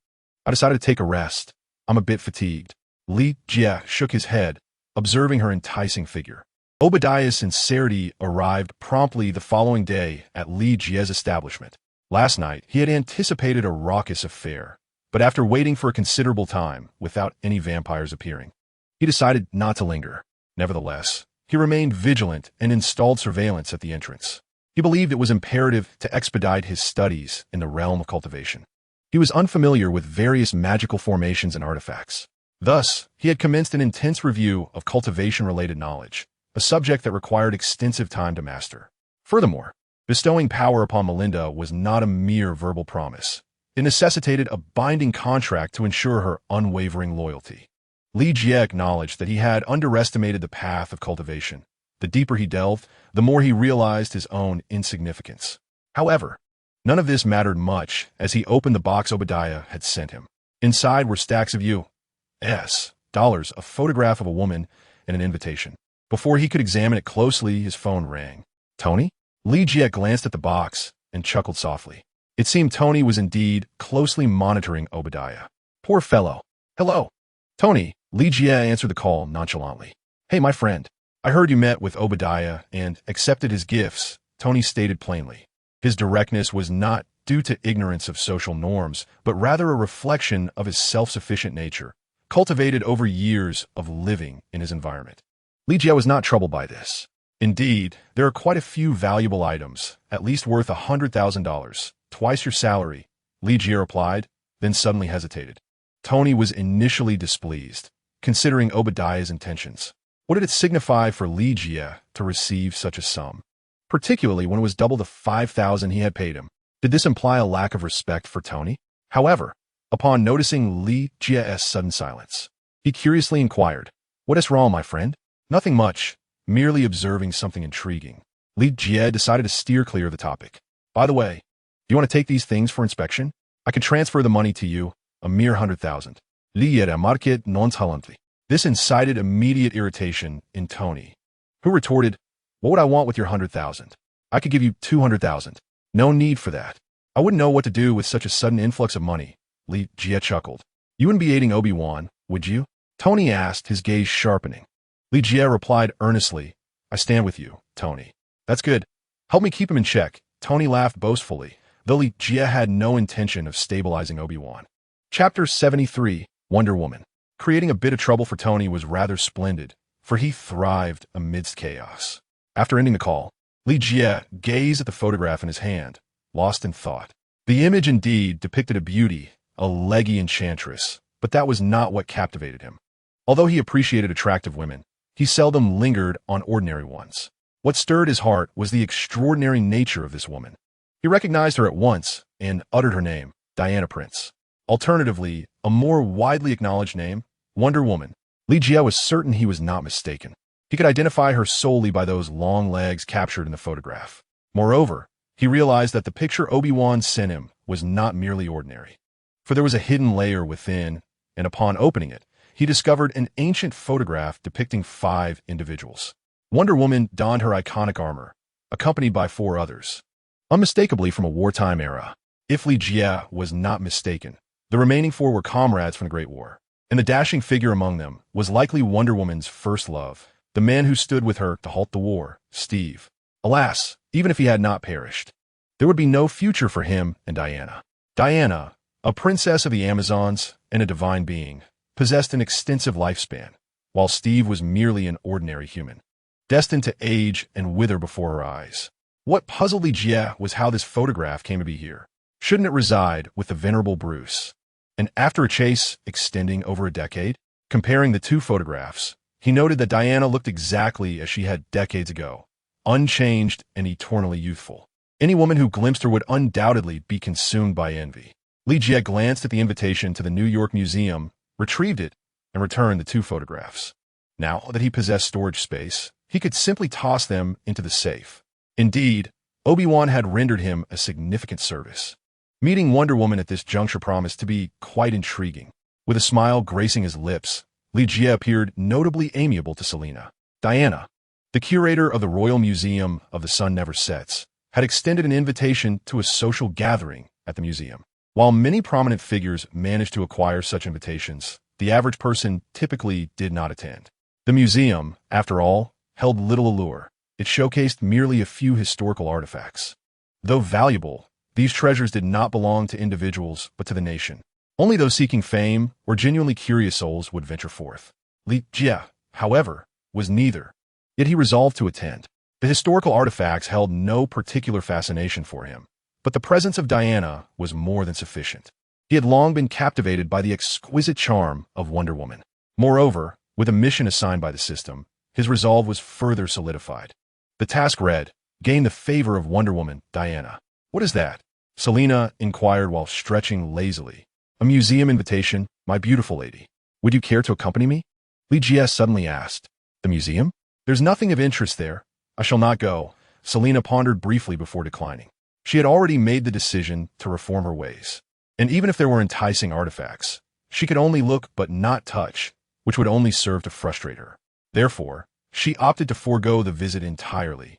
I decided to take a rest. I'm a bit fatigued. Li Jie shook his head, observing her enticing figure. Obadiah's sincerity arrived promptly the following day at Li Jie's establishment. Last night, he had anticipated a raucous affair, but after waiting for a considerable time without any vampires appearing, he decided not to linger. Nevertheless, he remained vigilant and installed surveillance at the entrance. He believed it was imperative to expedite his studies in the realm of cultivation. He was unfamiliar with various magical formations and artifacts. Thus, he had commenced an intense review of cultivation-related knowledge, a subject that required extensive time to master. Furthermore, bestowing power upon Melinda was not a mere verbal promise. It necessitated a binding contract to ensure her unwavering loyalty. Li Jie acknowledged that he had underestimated the path of cultivation. The deeper he delved, the more he realized his own insignificance. However, none of this mattered much as he opened the box Obadiah had sent him. Inside were stacks of U.S. dollars, a photograph of a woman, and an invitation. Before he could examine it closely, his phone rang. Tony? Li Jie glanced at the box and chuckled softly. It seemed Tony was indeed closely monitoring Obadiah. Poor fellow. Hello. Tony, Li Jie answered the call nonchalantly. Hey, my friend. I heard you met with Obadiah and accepted his gifts, Tony stated plainly. His directness was not due to ignorance of social norms, but rather a reflection of his self-sufficient nature, cultivated over years of living in his environment. Li Jie was not troubled by this. Indeed, there are quite a few valuable items, at least worth $100,000, twice your salary, Li Jie replied, then suddenly hesitated. Tony was initially displeased, considering Obadiah's intentions. What did it signify for Li Jie to receive such a sum, particularly when it was double the $5,000 he had paid him? Did this imply a lack of respect for Tony? However, upon noticing Li Jie's sudden silence, he curiously inquired, "What is wrong, my friend?" "Nothing much, merely observing something intriguing." Li Jie decided to steer clear of the topic. "By the way, do you want to take these things for inspection? I can transfer the money to you, a mere 100,000. Li era market nonchalantly. This incited immediate irritation in Tony, who retorted, "What would I want with your 100,000? I could give you 200,000. No need for that. I wouldn't know what to do with such a sudden influx of money." Li Jie chuckled. "You wouldn't be aiding Obi-Wan, would you?" Tony asked, his gaze sharpening. Li Jie replied earnestly, "I stand with you, Tony." "That's good. Help me keep him in check." Tony laughed boastfully, though Li Jie had no intention of stabilizing Obi-Wan. Chapter 73, Wonder Woman. Creating a bit of trouble for Tony was rather splendid, for he thrived amidst chaos. After ending the call, Li Jie gazed at the photograph in his hand, lost in thought. The image indeed depicted a beauty, a leggy enchantress, but that was not what captivated him. Although he appreciated attractive women, he seldom lingered on ordinary ones. What stirred his heart was the extraordinary nature of this woman. He recognized her at once and uttered her name, Diana Prince. Alternatively, a more widely acknowledged name, Wonder Woman. Li Jie was certain he was not mistaken. He could identify her solely by those long legs captured in the photograph. Moreover, he realized that the picture Obi-Wan sent him was not merely ordinary, for there was a hidden layer within, and upon opening it, he discovered an ancient photograph depicting 5 individuals. Wonder Woman donned her iconic armor, accompanied by 4 others, unmistakably from a wartime era. If Li Jie was not mistaken, the remaining 4 were comrades from the Great War, and the dashing figure among them was likely Wonder Woman's first love, the man who stood with her to halt the war, Steve. Alas, even if he had not perished, there would be no future for him and Diana. Diana, a princess of the Amazons and a divine being, possessed an extensive lifespan, while Steve was merely an ordinary human, destined to age and wither before her eyes. What puzzled Li Jie was how this photograph came to be here. Shouldn't it reside with the venerable Bruce? And after a chase extending over a decade, comparing the 2 photographs, he noted that Diana looked exactly as she had decades ago, unchanged and eternally youthful. Any woman who glimpsed her would undoubtedly be consumed by envy. Li Jie glanced at the invitation to the New York Museum, retrieved it, and returned the 2 photographs. Now that he possessed storage space, he could simply toss them into the safe. Indeed, Obi-Wan had rendered him a significant service. Meeting Wonder Woman at this juncture promised to be quite intriguing. With a smile gracing his lips, Li Jie appeared notably amiable to Selena. Diana, the curator of the Royal Museum of the Sun Never Sets, had extended an invitation to a social gathering at the museum. While many prominent figures managed to acquire such invitations, the average person typically did not attend. The museum, after all, held little allure. It showcased merely a few historical artifacts. Though valuable, these treasures did not belong to individuals but to the nation. Only those seeking fame or genuinely curious souls would venture forth. Li Jie, however, was neither, yet he resolved to attend. The historical artifacts held no particular fascination for him, but the presence of Diana was more than sufficient. He had long been captivated by the exquisite charm of Wonder Woman. Moreover, with a mission assigned by the system, his resolve was further solidified. The task read, "Gain the favor of Wonder Woman, Diana." "What is that?" Selena inquired while stretching lazily. "A museum invitation, my beautiful lady. Would you care to accompany me?" Li Jie suddenly asked. "The museum? There's nothing of interest there. I shall not go." Selena pondered briefly before declining. She had already made the decision to reform her ways. And even if there were enticing artifacts, she could only look but not touch, which would only serve to frustrate her. Therefore, she opted to forego the visit entirely,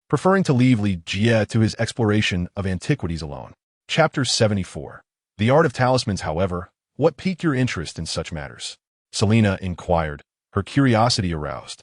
preferring to leave Li Jie to his exploration of antiquities alone. Chapter 74. The Art of Talismans, however, what piqued your interest in such matters? Selena inquired, her curiosity aroused.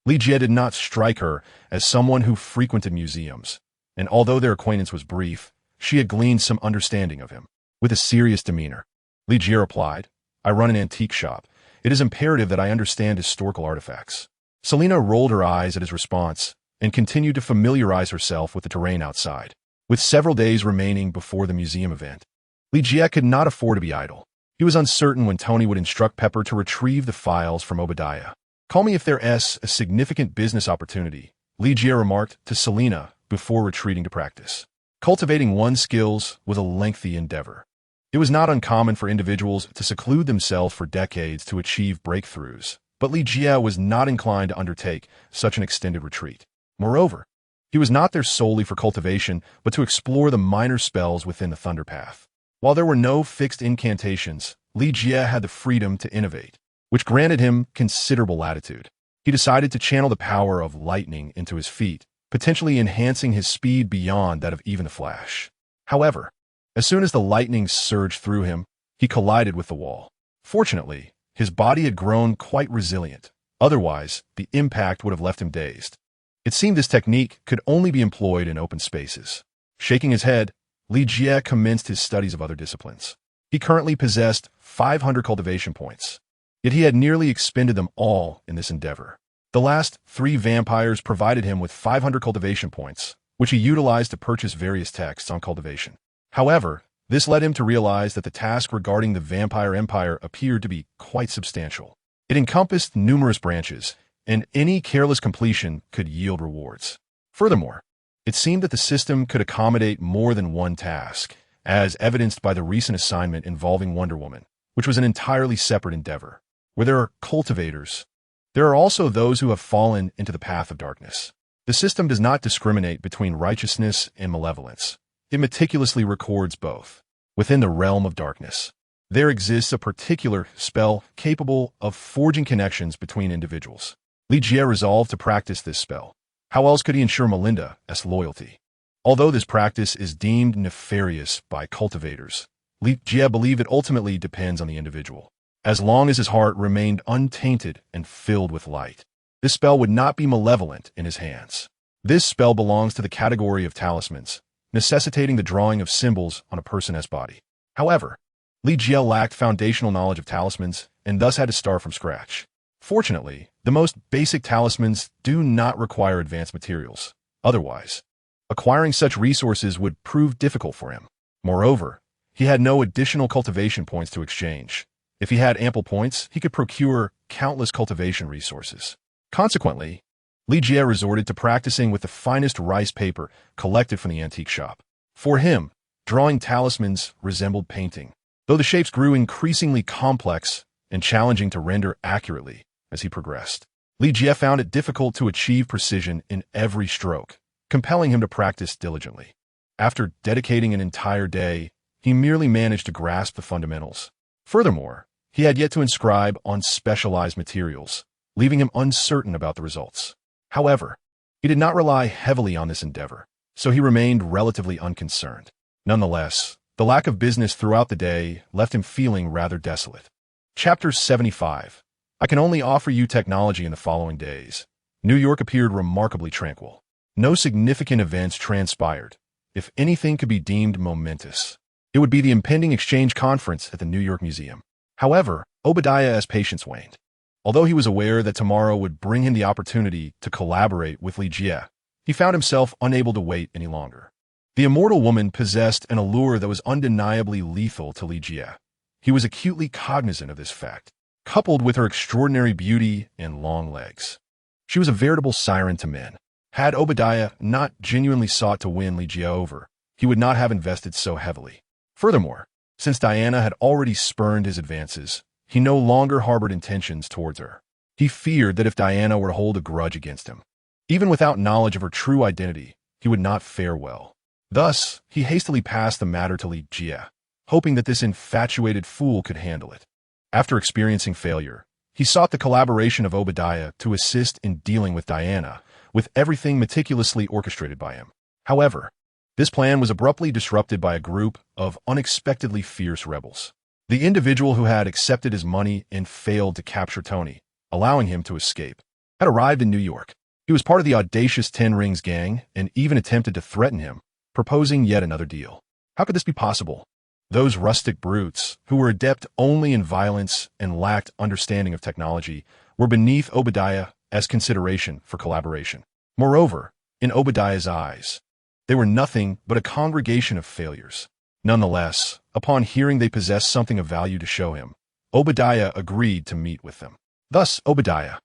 Li Jie did not strike her as someone who frequented museums, and although their acquaintance was brief, she had gleaned some understanding of him. With a serious demeanor, Li Jie replied, "I run an antique shop. It is imperative that I understand historical artifacts." Selena rolled her eyes at his response and continued to familiarize herself with the terrain outside. With several days remaining before the museum event, Li Jie could not afford to be idle. He was uncertain when Tony would instruct Pepper to retrieve the files from Obadiah. "Call me if there's a significant business opportunity," Li Jie remarked to Selena before retreating to practice. Cultivating one's skills was a lengthy endeavor. It was not uncommon for individuals to seclude themselves for decades to achieve breakthroughs, but Li Jie was not inclined to undertake such an extended retreat. Moreover, he was not there solely for cultivation, but to explore the minor spells within the Thunder Path. While there were no fixed incantations, Li Jie had the freedom to innovate, which granted him considerable latitude. He decided to channel the power of lightning into his feet, potentially enhancing his speed beyond that of even the Flash. However, as soon as the lightning surged through him, he collided with the wall. Fortunately, his body had grown quite resilient. Otherwise, the impact would have left him dazed. It seemed this technique could only be employed in open spaces. Shaking his head, Li Jie commenced his studies of other disciplines. He currently possessed 500 cultivation points, yet he had nearly expended them all in this endeavor. The last 3 vampires provided him with 500 cultivation points, which he utilized to purchase various texts on cultivation. However, this led him to realize that the task regarding the vampire empire appeared to be quite substantial. It encompassed numerous branches, and any careless completion could yield rewards. Furthermore, it seemed that the system could accommodate more than one task, as evidenced by the recent assignment involving Wonder Woman, which was an entirely separate endeavor. Where there are cultivators, there are also those who have fallen into the path of darkness. The system does not discriminate between righteousness and malevolence. It meticulously records both. Within the realm of darkness, there exists a particular spell capable of forging connections between individuals. Li Jie resolved to practice this spell. How else could he ensure Melinda's loyalty? Although this practice is deemed nefarious by cultivators, Li Jie believed it ultimately depends on the individual. As long as his heart remained untainted and filled with light, this spell would not be malevolent in his hands. This spell belongs to the category of talismans, necessitating the drawing of symbols on a person's body. However, Li Jie lacked foundational knowledge of talismans and thus had to start from scratch. Fortunately, the most basic talismans do not require advanced materials. Otherwise, acquiring such resources would prove difficult for him. Moreover, he had no additional cultivation points to exchange. If he had ample points, he could procure countless cultivation resources. Consequently, Li Jie resorted to practicing with the finest rice paper collected from the antique shop. For him, drawing talismans resembled painting, though the shapes grew increasingly complex and challenging to render accurately as he progressed. Li Jie found it difficult to achieve precision in every stroke, compelling him to practice diligently. After dedicating an entire day, he merely managed to grasp the fundamentals. Furthermore, he had yet to inscribe on specialized materials, leaving him uncertain about the results. However, he did not rely heavily on this endeavor, so he remained relatively unconcerned. Nonetheless, the lack of business throughout the day left him feeling rather desolate. Chapter 75. I can only offer you technology in the following days. New York appeared remarkably tranquil. No significant events transpired. If anything could be deemed momentous, it would be the impending exchange conference at the New York Museum. However, Obadiah's patience waned. Although he was aware that tomorrow would bring him the opportunity to collaborate with Li Jie, he found himself unable to wait any longer. The immortal woman possessed an allure that was undeniably lethal to Li Jie. He was acutely cognizant of this fact, coupled with her extraordinary beauty and long legs. She was a veritable siren to men. Had Obadiah not genuinely sought to win Li Jie over, he would not have invested so heavily. Furthermore, since Diana had already spurned his advances, he no longer harbored intentions towards her. He feared that if Diana were to hold a grudge against him, even without knowledge of her true identity, he would not fare well. Thus, he hastily passed the matter to Li Jie, hoping that this infatuated fool could handle it. After experiencing failure, he sought the collaboration of Obadiah to assist in dealing with Diana, with everything meticulously orchestrated by him. However, this plan was abruptly disrupted by a group of unexpectedly fierce rebels. The individual who had accepted his money and failed to capture Tony, allowing him to escape. had arrived in New York. He was part of the audacious Ten Rings gang and even attempted to threaten him, proposing yet another deal. How could this be possible? Those rustic brutes, who were adept only in violence and lacked understanding of technology, were beneath Obadiah's consideration for collaboration. Moreover, in Obadiah's eyes, they were nothing but a congregation of failures. Nonetheless, upon hearing they possessed something of value to show him, Obadiah agreed to meet with them. Thus, Obadiah,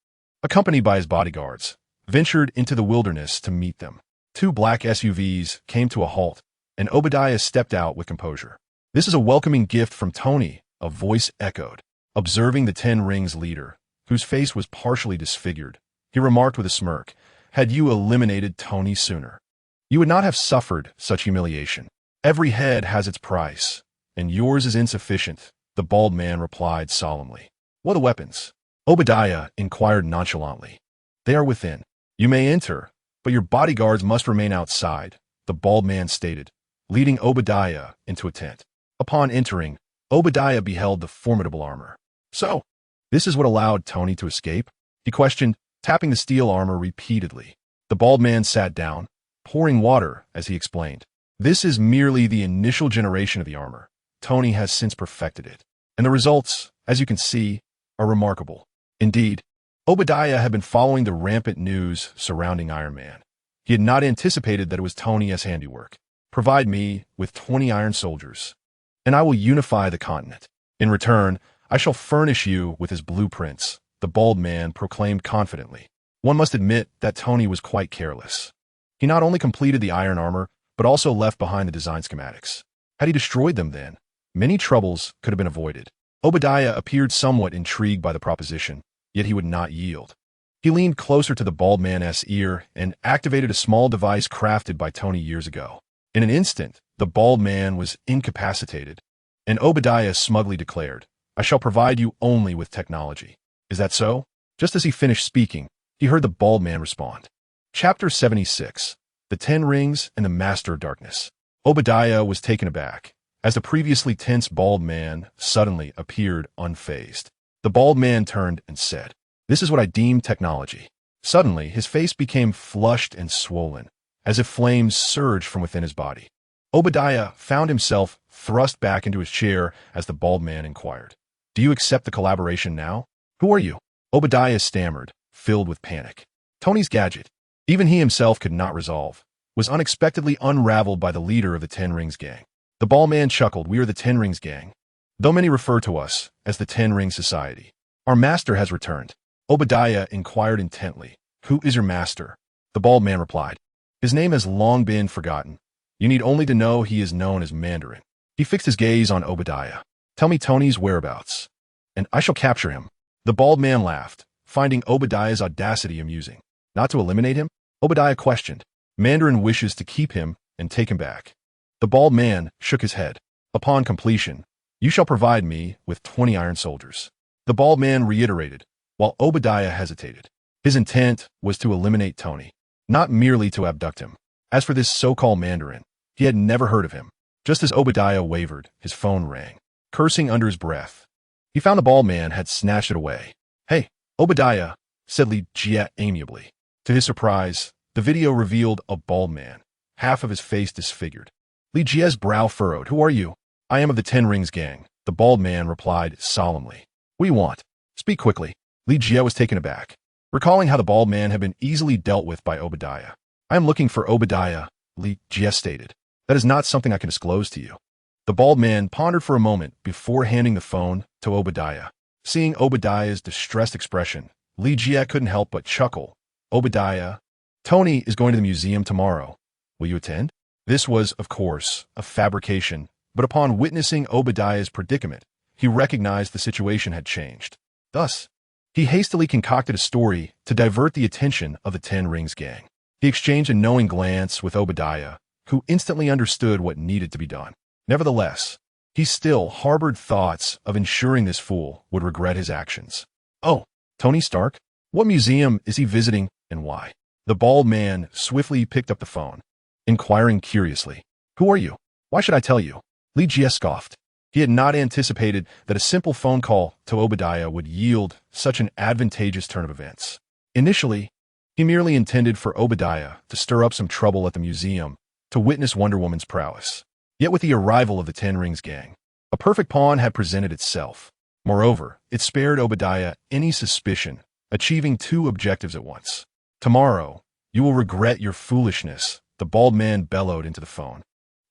accompanied by his bodyguards, ventured into the wilderness to meet them. 2 black SUVs came to a halt, and Obadiah stepped out with composure. "This is a welcoming gift from Tony," a voice echoed. Observing the Ten Rings leader, whose face was partially disfigured, he remarked with a smirk, "Had you eliminated Tony sooner, you would not have suffered such humiliation. Every head has its price, and yours is insufficient," the bald man replied solemnly. "What are the weapons?" Obadiah inquired nonchalantly. "They are within. You may enter, but your bodyguards must remain outside," the bald man stated, leading Obadiah into a tent. Upon entering, Obadiah beheld the formidable armor. "So, this is what allowed Tony to escape?" he questioned, tapping the steel armor repeatedly. The bald man sat down, pouring water as he explained. "This is merely the initial generation of the armor. Tony has since perfected it, and the results, as you can see, are remarkable." Indeed, Obadiah had been following the rampant news surrounding Iron Man. He had not anticipated that it was Tony's handiwork. "Provide me with 20 iron soldiers, and I will unify the continent. In return, I shall furnish you with his blueprints," the bald man proclaimed confidently. One must admit that Tony was quite careless. He not only completed the iron armor, but also left behind the design schematics. Had he destroyed them then, many troubles could have been avoided. Obadiah appeared somewhat intrigued by the proposition, yet he would not yield. He leaned closer to the bald man's ear and activated a small device crafted by Tony years ago. In an instant, the bald man was incapacitated, and Obadiah smugly declared, "I shall provide you only with technology." "Is that so?" Just as he finished speaking, he heard the bald man respond. Chapter 76. The Ten Rings and the Master of Darkness. Obadiah was taken aback, as the previously tense bald man suddenly appeared unfazed. The bald man turned and said, "This is what I deem technology." Suddenly, his face became flushed and swollen, as if flames surged from within his body. Obadiah found himself thrust back into his chair as the bald man inquired, "Do you accept the collaboration now? Who are you?" Obadiah stammered, filled with panic. Tony's gadget, even he himself could not resolve, was unexpectedly unraveled by the leader of the Ten Rings gang. The bald man chuckled, "We are the Ten Rings gang, though many refer to us as the Ten Ring Society. Our master has returned." Obadiah inquired intently, "Who is your master?" The bald man replied, "His name has long been forgotten. You need only to know he is known as Mandarin." He fixed his gaze on Obadiah. "Tell me Tony's whereabouts, and I shall capture him." The bald man laughed, finding Obadiah's audacity amusing. "Not to eliminate him?" Obadiah questioned. "Mandarin wishes to keep him and take him back." The bald man shook his head. "Upon completion, you shall provide me with 20 iron soldiers." The bald man reiterated, while Obadiah hesitated. His intent was to eliminate Tony, not merely to abduct him. As for this so-called Mandarin, he had never heard of him. Just as Obadiah wavered, his phone rang. Cursing under his breath, he found the bald man had snatched it away. "Hey, Obadiah," said Li Jie amiably. To his surprise, the video revealed a bald man, half of his face disfigured. Li Jie's brow furrowed. "Who are you?" "I am of the Ten Rings gang," the bald man replied solemnly. "What do you want? Speak quickly." Li Jie was taken aback, recalling how the bald man had been easily dealt with by Obadiah. "I am looking for Obadiah," Li Jie stated. "That is not something I can disclose to you." The bald man pondered for a moment before handing the phone to Obadiah. Seeing Obadiah's distressed expression, Li Jie couldn't help but chuckle. "Obadiah, Tony is going to the museum tomorrow. Will you attend?" This was, of course, a fabrication, but upon witnessing Obadiah's predicament, he recognized the situation had changed. Thus, he hastily concocted a story to divert the attention of the Ten Rings gang. He exchanged a knowing glance with Obadiah, who instantly understood what needed to be done. Nevertheless, he still harbored thoughts of ensuring this fool would regret his actions. "Oh, Tony Stark? What museum is he visiting and why?" The bald man swiftly picked up the phone, inquiring curiously, "Who are you? Why should I tell you?" Li Jie scoffed. He had not anticipated that a simple phone call to Obadiah would yield such an advantageous turn of events. Initially, he merely intended for Obadiah to stir up some trouble at the museum to witness Wonder Woman's prowess. Yet with the arrival of the Ten Rings gang, a perfect pawn had presented itself. Moreover, it spared Obadiah any suspicion, achieving two objectives at once. "Tomorrow, you will regret your foolishness," the bald man bellowed into the phone.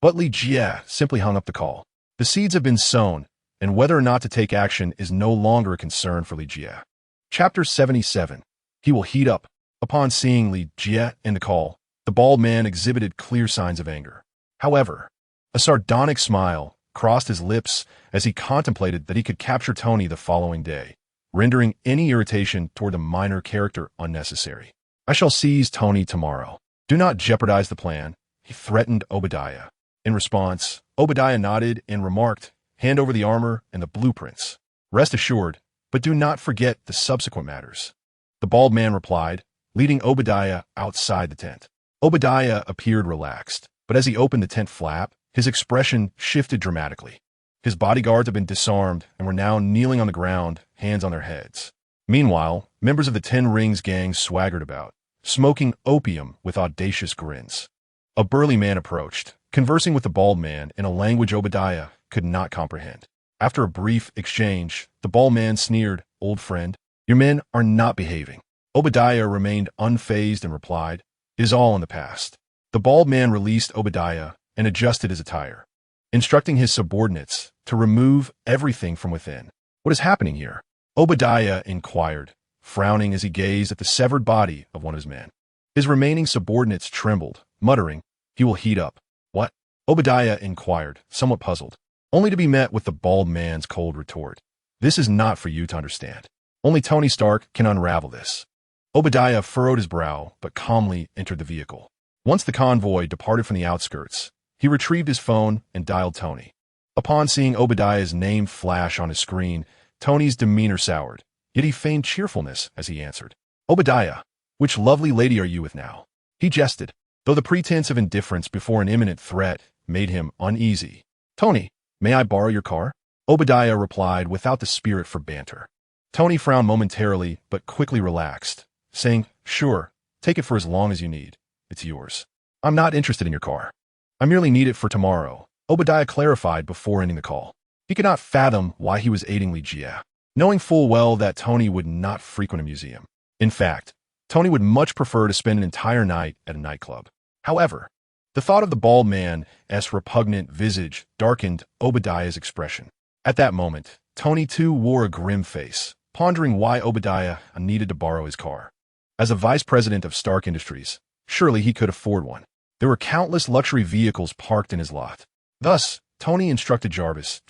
But Li Jie simply hung up the call. The seeds have been sown, and whether or not to take action is no longer a concern for Li Jie. Chapter 77. He will heat up. Upon seeing Li Jie in the call, the bald man exhibited clear signs of anger. However, a sardonic smile crossed his lips as he contemplated that he could capture Tony the following day, rendering any irritation toward the minor character unnecessary. "I shall seize Tony tomorrow. Do not jeopardize the plan," he threatened Obadiah. In response, Obadiah nodded and remarked, "Hand over the armor and the blueprints. Rest assured, but do not forget the subsequent matters." The bald man replied, leading Obadiah outside the tent. Obadiah appeared relaxed, but as he opened the tent flap, his expression shifted dramatically. His bodyguards had been disarmed and were now kneeling on the ground, hands on their heads. Meanwhile, members of the Ten Rings gang swaggered about, smoking opium with audacious grins. A burly man approached, conversing with the bald man in a language Obadiah could not comprehend. After a brief exchange, the bald man sneered, "Old friend, your men are not behaving." Obadiah remained unfazed and replied, "It is all in the past." The bald man released Obadiah and adjusted his attire, instructing his subordinates to remove everything from within. "What is happening here?" Obadiah inquired, frowning as he gazed at the severed body of one of his men. His remaining subordinates trembled, muttering, "He will heat up." "What?" Obadiah inquired, somewhat puzzled, only to be met with the bald man's cold retort. "This is not for you to understand. Only Tony Stark can unravel this." Obadiah furrowed his brow, but calmly entered the vehicle. Once the convoy departed from the outskirts, he retrieved his phone and dialed Tony. Upon seeing Obadiah's name flash on his screen, Tony's demeanor soured, yet he feigned cheerfulness as he answered. "Obadiah, which lovely lady are you with now?" He jested, though the pretense of indifference before an imminent threat made him uneasy. "Tony, may I borrow your car?" Obadiah replied without the spirit for banter. Tony frowned momentarily, but quickly relaxed, saying, "Sure, take it for as long as you need. It's yours." "I'm not interested in your car. I merely need it for tomorrow," Obadiah clarified before ending the call. He could not fathom why he was aiding Li Jie, knowing full well that Tony would not frequent a museum. In fact, Tony would much prefer to spend an entire night at a nightclub. However, the thought of the bald man's repugnant visage darkened Obadiah's expression. At that moment, Tony too wore a grim face, pondering why Obadiah needed to borrow his car. As a vice president of Stark Industries, surely he could afford one. There were countless luxury vehicles parked in his lot. Thus, Tony instructed Jarvis,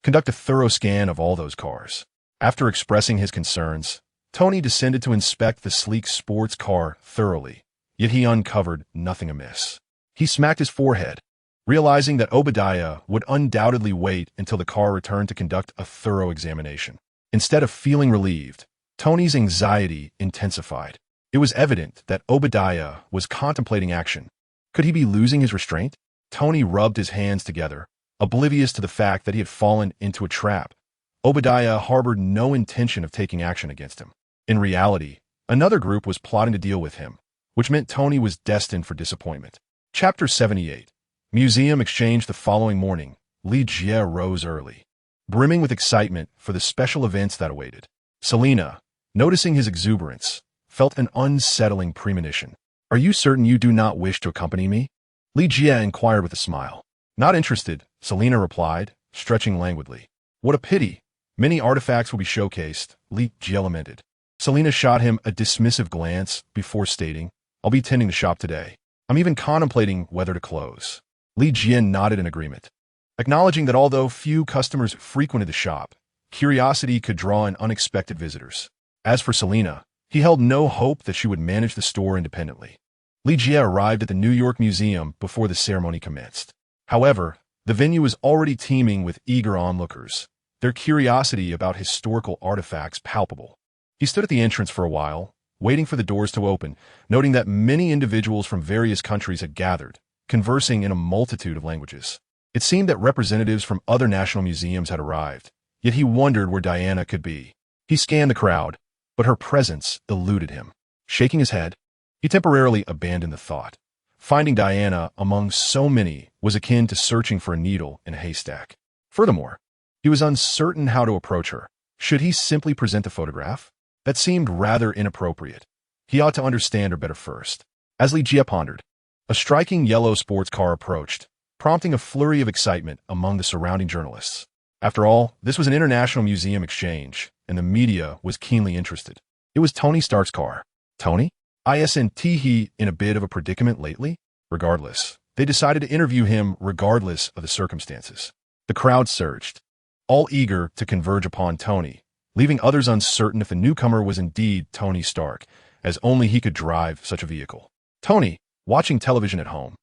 conduct a thorough scan of all those cars. After expressing his concerns, Tony descended to inspect the sleek sports car thoroughly, yet he uncovered nothing amiss. He smacked his forehead, realizing that Obadiah would undoubtedly wait until the car returned to conduct a thorough examination. Instead of feeling relieved, Tony's anxiety intensified. It was evident that Obadiah was contemplating action. Could he be losing his restraint? Tony rubbed his hands together, oblivious to the fact that he had fallen into a trap. Obadiah harbored no intention of taking action against him. In reality, another group was plotting to deal with him, which meant Tony was destined for disappointment. Chapter 78. Museum exchange. The following morning, Li Jie rose early, brimming with excitement for the special events that awaited. Selena, noticing his exuberance, felt an unsettling premonition. "Are you certain you do not wish to accompany me?" Li Jie inquired with a smile. "Not interested," Selena replied, stretching languidly. "What a pity. Many artifacts will be showcased," Li Jie lamented. Selena shot him a dismissive glance before stating, "I'll be tending the shop today. I'm even contemplating whether to close." Li Jie nodded in agreement, acknowledging that although few customers frequented the shop, curiosity could draw in unexpected visitors. As for Selena, he held no hope that she would manage the store independently. Li Jie arrived at the New York Museum before the ceremony commenced. However, the venue was already teeming with eager onlookers, their curiosity about historical artifacts palpable. He stood at the entrance for a while, waiting for the doors to open, noting that many individuals from various countries had gathered, conversing in a multitude of languages. It seemed that representatives from other national museums had arrived, yet he wondered where Diana could be. He scanned the crowd, but her presence eluded him. Shaking his head, he temporarily abandoned the thought. Finding Diana among so many was akin to searching for a needle in a haystack. Furthermore, he was uncertain how to approach her. Should he simply present a photograph? That seemed rather inappropriate. He ought to understand her better first. As Li Jie pondered, a striking yellow sports car approached, prompting a flurry of excitement among the surrounding journalists. After all, this was an international museum exchange, and the media was keenly interested. It was Tony Stark's car. Tony? Isn't he in a bit of a predicament lately? Regardless, they decided to interview him regardless of the circumstances. The crowd surged, all eager to converge upon Tony, leaving others uncertain if the newcomer was indeed Tony Stark, as only he could drive such a vehicle. Tony, watching television at home,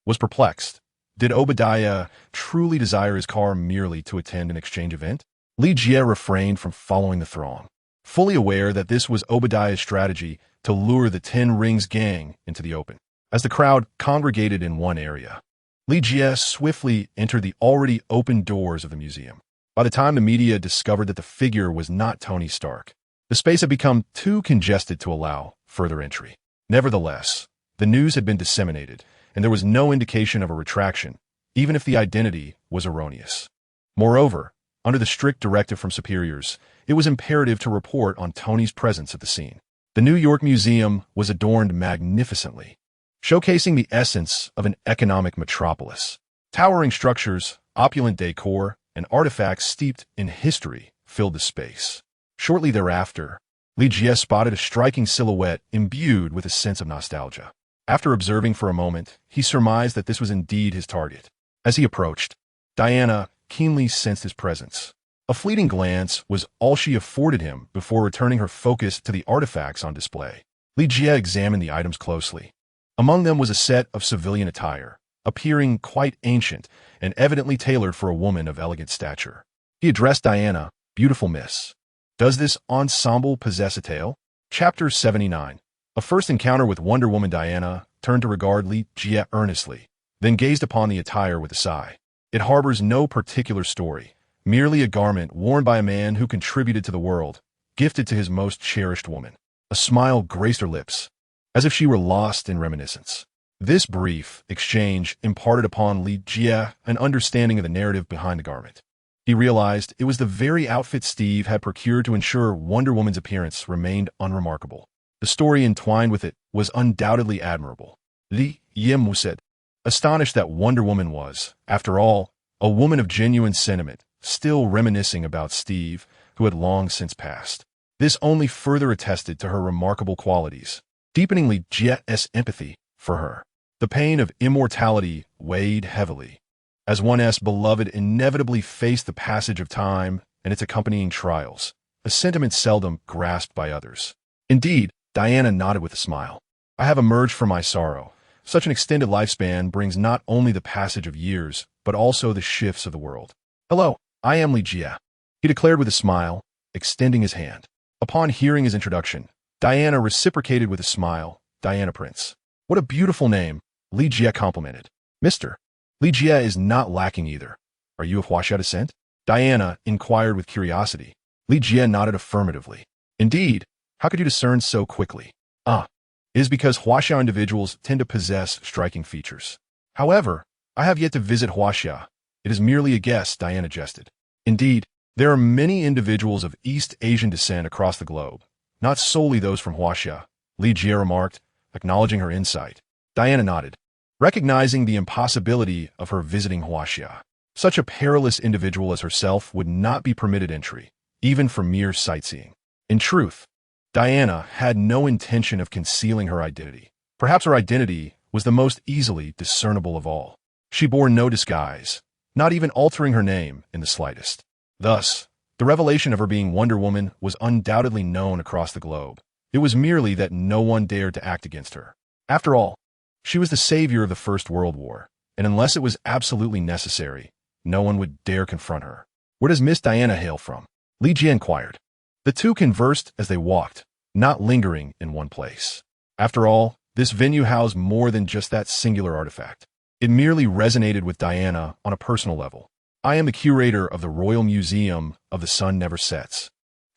was perplexed. Did Obadiah truly desire his car merely to attend an exchange event? Li Jie refrained from following the throng, fully aware that this was Obadiah's strategy to lure the Ten Rings gang into the open. As the crowd congregated in one area, Li Jie swiftly entered the already open doors of the museum. By the time the media discovered that the figure was not Tony Stark, the space had become too congested to allow further entry. Nevertheless, the news had been disseminated, and there was no indication of a retraction, even if the identity was erroneous. Moreover, under the strict directive from superiors, it was imperative to report on Tony's presence at the scene. The New York Museum was adorned magnificently, showcasing the essence of an economic metropolis. Towering structures, opulent decor, and artifacts steeped in history filled the space. Shortly thereafter, Li Jie spotted a striking silhouette imbued with a sense of nostalgia. After observing for a moment, he surmised that this was indeed his target. As he approached, Diana keenly sensed his presence. A fleeting glance was all she afforded him before returning her focus to the artifacts on display. Li Jie examined the items closely. Among them was a set of civilian attire, appearing quite ancient and evidently tailored for a woman of elegant stature. He addressed Diana, "Beautiful miss. Does this ensemble possess a tale?" Chapter 79. A first encounter with Wonder Woman. Diana turned to regard Li Jie earnestly, then gazed upon the attire with a sigh. It harbors no particular story, merely a garment worn by a man who contributed to the world, gifted to his most cherished woman. A smile graced her lips, as if she were lost in reminiscence. This brief exchange imparted upon Li Jie an understanding of the narrative behind the garment. He realized it was the very outfit Steve had procured to ensure Wonder Woman's appearance remained unremarkable. The story entwined with it was undoubtedly admirable. Li Jie said, astonished that Wonder Woman was, after all, a woman of genuine sentiment, still reminiscing about Steve, who had long since passed. This only further attested to her remarkable qualities, deepening Li Jie's empathy for her. The pain of immortality weighed heavily, as one's beloved inevitably faced the passage of time and its accompanying trials, a sentiment seldom grasped by others. Indeed, Diana nodded with a smile. I have emerged from my sorrow. Such an extended lifespan brings not only the passage of years, but also the shifts of the world. Hello, I am Li Jie, he declared with a smile, extending his hand. Upon hearing his introduction, Diana reciprocated with a smile. Diana Prince. What a beautiful name, Li Jie complimented. Mr. Li Jie is not lacking either. Are you of Huaxia descent? Diana inquired with curiosity. Li Jie nodded affirmatively. Indeed, how could you discern so quickly? It is because Huaxia individuals tend to possess striking features. However, I have yet to visit Huaxia. It is merely a guess, Diana jested. Indeed, there are many individuals of East Asian descent across the globe, not solely those from Huaxia, Li Jie remarked, acknowledging her insight. Diana nodded, recognizing the impossibility of her visiting Huaxia. Such a perilous individual as herself would not be permitted entry, even for mere sightseeing. In truth, Diana had no intention of concealing her identity. Perhaps her identity was the most easily discernible of all. She bore no disguise, not even altering her name in the slightest. Thus, the revelation of her being Wonder Woman was undoubtedly known across the globe. It was merely that no one dared to act against her. After all, she was the savior of the First World War, and unless it was absolutely necessary, no one would dare confront her. Where does Miss Diana hail from? Li Jie inquired. The two conversed as they walked, not lingering in one place. After all, this venue housed more than just that singular artifact. It merely resonated with Diana on a personal level. I am the curator of the Royal Museum of the Sun Never Sets.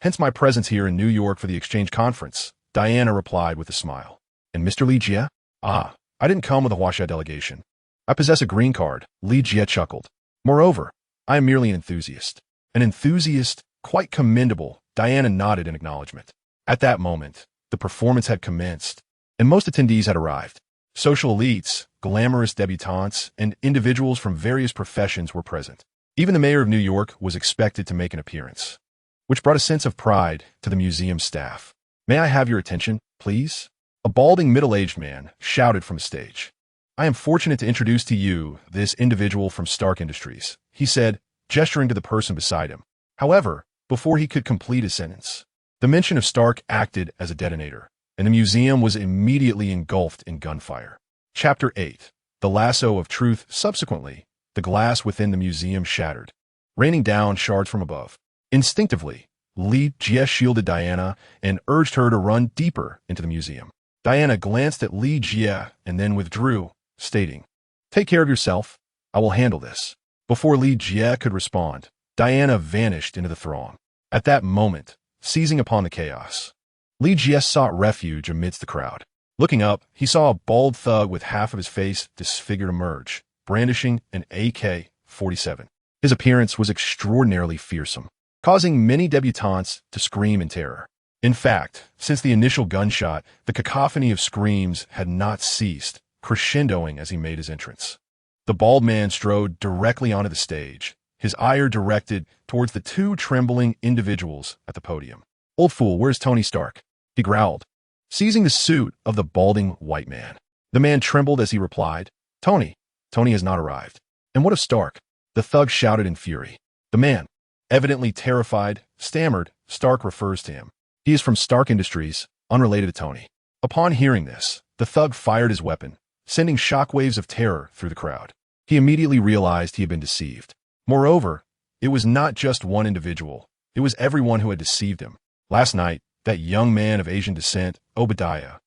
Hence my presence here in New York for the exchange conference, Diana replied with a smile. And Mr. Li Jie? Ah, I didn't come with a Huaxia delegation. I possess a green card, Li Jie chuckled. Moreover, I am merely an enthusiast. An enthusiast, quite commendable, Diana nodded in acknowledgement. At that moment, the performance had commenced, and most attendees had arrived. Social elites, glamorous debutantes, and individuals from various professions were present. Even the mayor of New York was expected to make an appearance, which brought a sense of pride to the museum staff. May I have your attention, please? A balding middle-aged man shouted from the stage. I am fortunate to introduce to you this individual from Stark Industries, he said, gesturing to the person beside him. However, before he could complete his sentence, the mention of Stark acted as a detonator, and the museum was immediately engulfed in gunfire. Chapter 8. The Lasso of Truth. Subsequently, the glass within the museum shattered, raining down shards from above. Instinctively, Li Jie shielded Diana and urged her to run deeper into the museum. Diana glanced at Li Jie and then withdrew, stating, "Take care of yourself. I will handle this." Before Li Jie could respond, Diana vanished into the throng. At that moment, seizing upon the chaos, Li Jie sought refuge amidst the crowd. Looking up, he saw a bald thug with half of his face disfigured emerge, brandishing an AK-47. His appearance was extraordinarily fearsome, causing many debutantes to scream in terror. In fact, since the initial gunshot, the cacophony of screams had not ceased, crescendoing as he made his entrance. The bald man strode directly onto the stage, his ire directed towards the two trembling individuals at the podium. "Old fool, where's Tony Stark?" he growled, seizing the suit of the balding white man. The man trembled as he replied, Tony has not arrived." "And what of Stark?" the thug shouted in fury. The man, evidently terrified, stammered, "Stark refers to him. He is from Stark Industries, unrelated to Tony." Upon hearing this, the thug fired his weapon, sending shockwaves of terror through the crowd. He immediately realized he had been deceived. Moreover, it was not just one individual, it was everyone who had deceived him. Last night, that young man of Asian descent, Obadiah,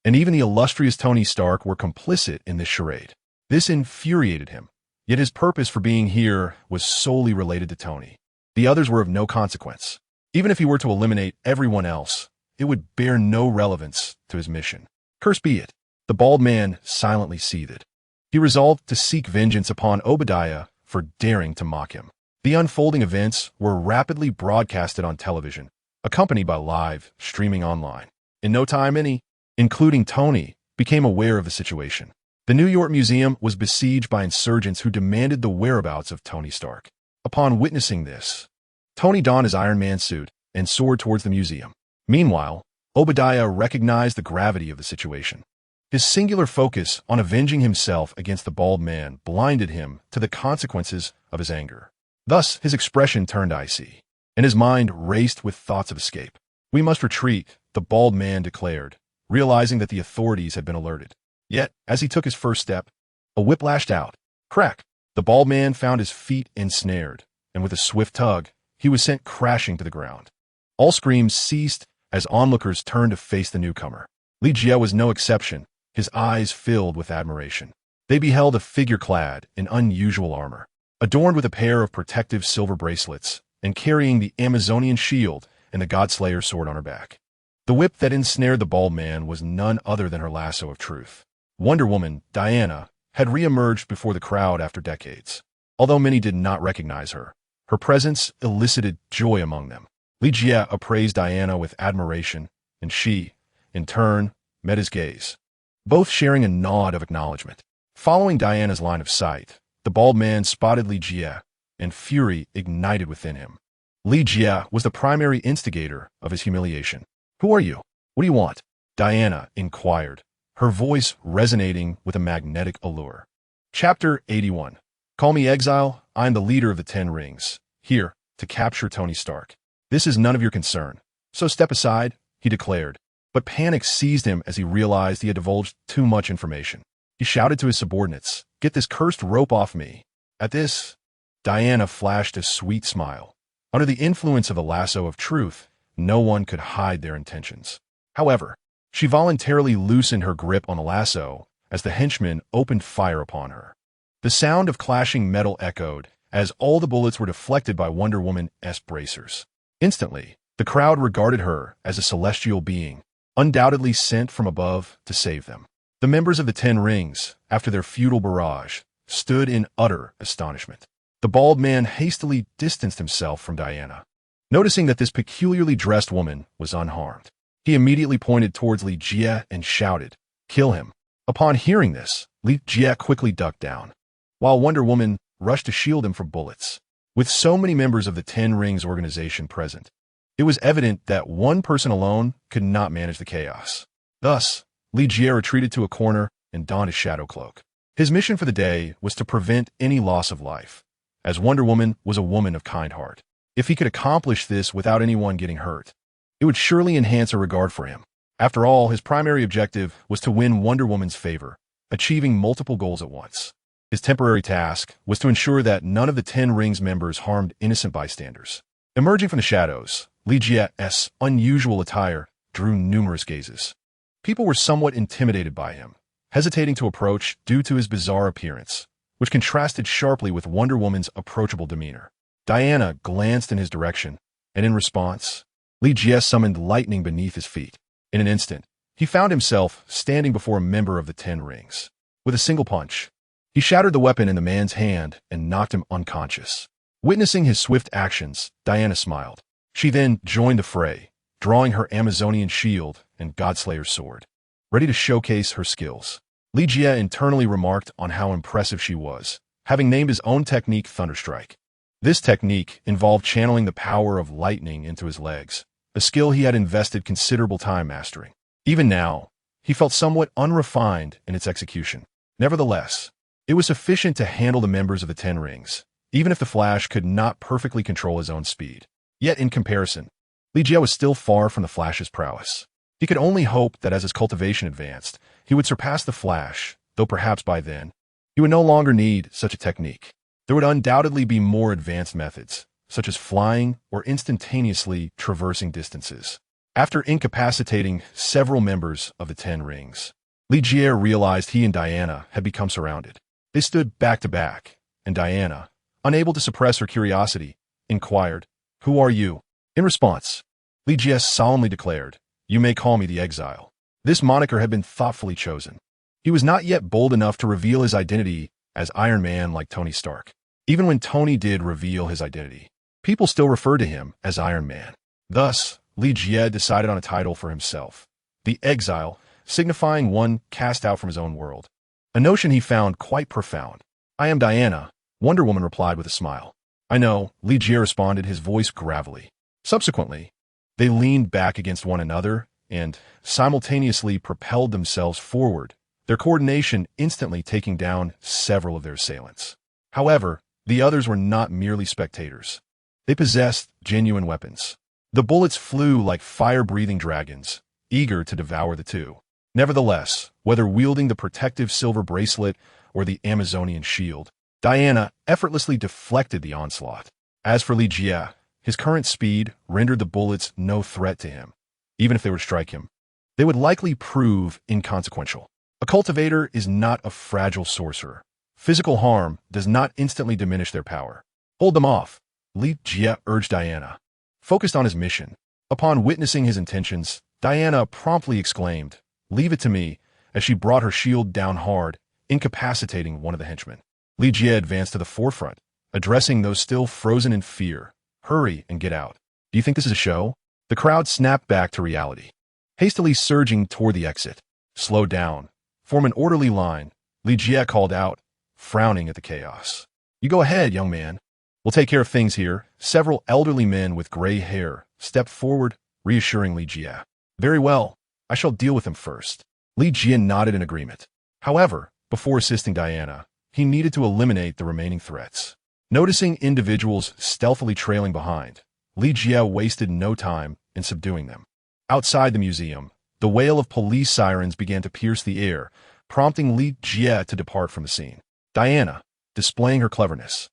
and even the illustrious Tony Stark were complicit in this charade. This infuriated him, yet his purpose for being here was solely related to Tony. The others were of no consequence. Even if he were to eliminate everyone else, it would bear no relevance to his mission. Cursed be it. The bald man silently seethed. He resolved to seek vengeance upon Obadiah for daring to mock him. The unfolding events were rapidly broadcasted on television, accompanied by live streaming online. In no time, any, including Tony, became aware of the situation. The New York Museum was besieged by insurgents who demanded the whereabouts of Tony Stark. Upon witnessing this, Tony donned his Iron Man suit and soared towards the museum. Meanwhile, Obadiah recognized the gravity of the situation. His singular focus on avenging himself against the bald man blinded him to the consequences of his anger. Thus, his expression turned icy, and his mind raced with thoughts of escape. "We must retreat," the bald man declared, realizing that the authorities had been alerted. Yet, as he took his first step, a whip lashed out. Crack! The bald man found his feet ensnared, and with a swift tug, he was sent crashing to the ground. All screams ceased as onlookers turned to face the newcomer. Li Jie was no exception, his eyes filled with admiration. They beheld a figure clad in unusual armor, adorned with a pair of protective silver bracelets, and carrying the Amazonian shield and the Godslayer sword on her back. The whip that ensnared the bald man was none other than her lasso of truth. Wonder Woman, Diana, had re-emerged before the crowd after decades. Although many did not recognize her, her presence elicited joy among them. Li Jie appraised Diana with admiration, and she, in turn, met his gaze, both sharing a nod of acknowledgement. Following Diana's line of sight, the bald man spotted Li Jie, and fury ignited within him. Li Jie was the primary instigator of his humiliation. "Who are you? What do you want?" Diana inquired, her voice resonating with a magnetic allure. Chapter 81. "Call me Exile. I am the leader of the Ten Rings, here to capture Tony Stark. This is none of your concern, so step aside," he declared. But panic seized him as he realized he had divulged too much information. He shouted to his subordinates, "Get this cursed rope off me." At this, Diana flashed a sweet smile. Under the influence of the lasso of truth, no one could hide their intentions. However, she voluntarily loosened her grip on the lasso as the henchmen opened fire upon her. The sound of clashing metal echoed as all the bullets were deflected by Wonder Woman's bracers. Instantly, The crowd regarded her as a celestial being, undoubtedly sent from above to save them. The members of the Ten Rings, after their futile barrage, stood in utter astonishment. The bald man hastily distanced himself from Diana. Noticing that this peculiarly dressed woman was unharmed, he immediately pointed towards Li Jie and shouted, "Kill him." Upon hearing this, Li Jie quickly ducked down, while Wonder Woman rushed to shield him from bullets. With so many members of the Ten Rings organization present, it was evident that one person alone could not manage the chaos. Thus, Li Jie retreated to a corner and donned his shadow cloak. His mission for the day was to prevent any loss of life, as Wonder Woman was a woman of kind heart. If he could accomplish this without anyone getting hurt, it would surely enhance her regard for him. After all, his primary objective was to win Wonder Woman's favor, achieving multiple goals at once. His temporary task was to ensure that none of the Ten Rings members harmed innocent bystanders. Emerging from the shadows, Li Jie's unusual attire drew numerous gazes. People were somewhat intimidated by him, hesitating to approach due to his bizarre appearance, which contrasted sharply with Wonder Woman's approachable demeanor. Diana glanced in his direction, and in response, Li Jie summoned lightning beneath his feet. In an instant, he found himself standing before a member of the Ten Rings. With a single punch, he shattered the weapon in the man's hand and knocked him unconscious. Witnessing his swift actions, Diana smiled. She then joined the fray, drawing her Amazonian shield and Godslayer's sword, ready to showcase her skills. Li Jie internally remarked on how impressive she was, having named his own technique Thunderstrike. This technique involved channeling the power of lightning into his legs, a skill he had invested considerable time mastering. Even now, he felt somewhat unrefined in its execution. Nevertheless, it was sufficient to handle the members of the Ten Rings, even if the Flash could not perfectly control his own speed. Yet in comparison, Li Jie was still far from the Flash's prowess. He could only hope that as his cultivation advanced, he would surpass the Flash, though perhaps by then, he would no longer need such a technique. There would undoubtedly be more advanced methods, such as flying or instantaneously traversing distances. After incapacitating several members of the Ten Rings, Li Jie realized he and Diana had become surrounded. They stood back to back, and Diana, unable to suppress her curiosity, inquired, "Who are you?" In response, Li Jie solemnly declared, "You may call me the Exile." This moniker had been thoughtfully chosen. He was not yet bold enough to reveal his identity as Iron Man like Tony Stark. Even when Tony did reveal his identity, people still referred to him as Iron Man. Thus, Li Jie decided on a title for himself, the Exile, signifying one cast out from his own world, a notion he found quite profound. "I am Diana," Wonder Woman replied with a smile. "I know," Li Jie responded, his voice gravelly. Subsequently, they leaned back against one another and simultaneously propelled themselves forward, their coordination instantly taking down several of their assailants. However, the others were not merely spectators. They possessed genuine weapons. The bullets flew like fire-breathing dragons, eager to devour the two. Nevertheless, whether wielding the protective silver bracelet or the Amazonian shield, Diana effortlessly deflected the onslaught. As for Li Jie, his current speed rendered the bullets no threat to him. Even if they were to strike him, they would likely prove inconsequential. A cultivator is not a fragile sorcerer. Physical harm does not instantly diminish their power. "Hold them off," Li Jie urged Diana, focused on his mission. Upon witnessing his intentions, Diana promptly exclaimed, "Leave it to me," as she brought her shield down hard, incapacitating one of the henchmen. Li Jie advanced to the forefront, addressing those still frozen in fear. "Hurry and get out. Do you think this is a show?" The crowd snapped back to reality, hastily surging toward the exit. "Slow down. Form an orderly line," Li Jie called out, frowning at the chaos. "You go ahead, young man. We'll take care of things here." Several elderly men with gray hair stepped forward, reassuring Li Jie. "Very well. I shall deal with him first." Li Jie nodded in agreement. However, before assisting Diana, he needed to eliminate the remaining threats. Noticing individuals stealthily trailing behind, Li Jie wasted no time in subduing them. Outside the museum, the wail of police sirens began to pierce the air, prompting Li Jie to depart from the scene. Diana, displaying her cleverness,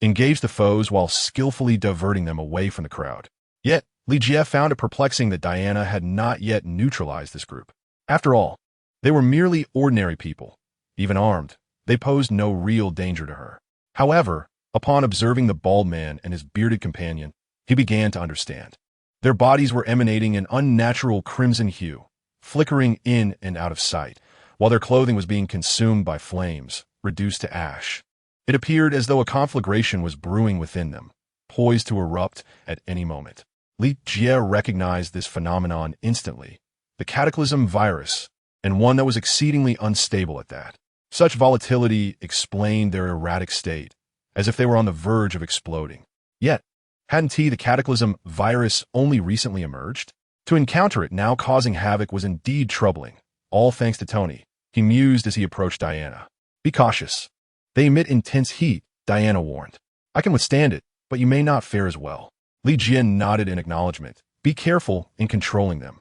engaged the foes while skillfully diverting them away from the crowd. Yet, Li Jie found it perplexing that Diana had not yet neutralized this group. After all, they were merely ordinary people. Even armed, they posed no real danger to her. However, upon observing the bald man and his bearded companion, he began to understand. Their bodies were emanating an unnatural crimson hue, flickering in and out of sight, while their clothing was being consumed by flames, reduced to ash. It appeared as though a conflagration was brewing within them, poised to erupt at any moment. Li Jie recognized this phenomenon instantly, the cataclysm virus, and one that was exceedingly unstable at that. Such volatility explained their erratic state, as if they were on the verge of exploding. Yet, hadn't the cataclysm virus only recently emerged? To encounter it now causing havoc was indeed troubling, all thanks to Tony. He mused as he approached Diana. Be cautious. They emit intense heat, Diana warned. I can withstand it, but you may not fare as well. Li Jian nodded in acknowledgement. Be careful in controlling them.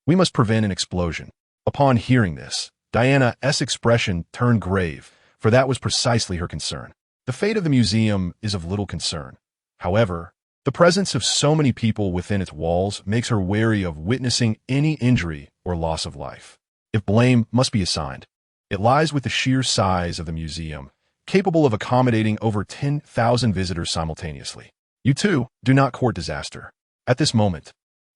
We must prevent an explosion. Upon hearing this, Diana's expression turned grave, for that was precisely her concern. The fate of the museum is of little concern. However, the presence of so many people within its walls makes her wary of witnessing any injury or loss of life. If blame must be assigned, it lies with the sheer size of the museum, capable of accommodating over 10,000 visitors simultaneously. You too, do not court disaster. At this moment,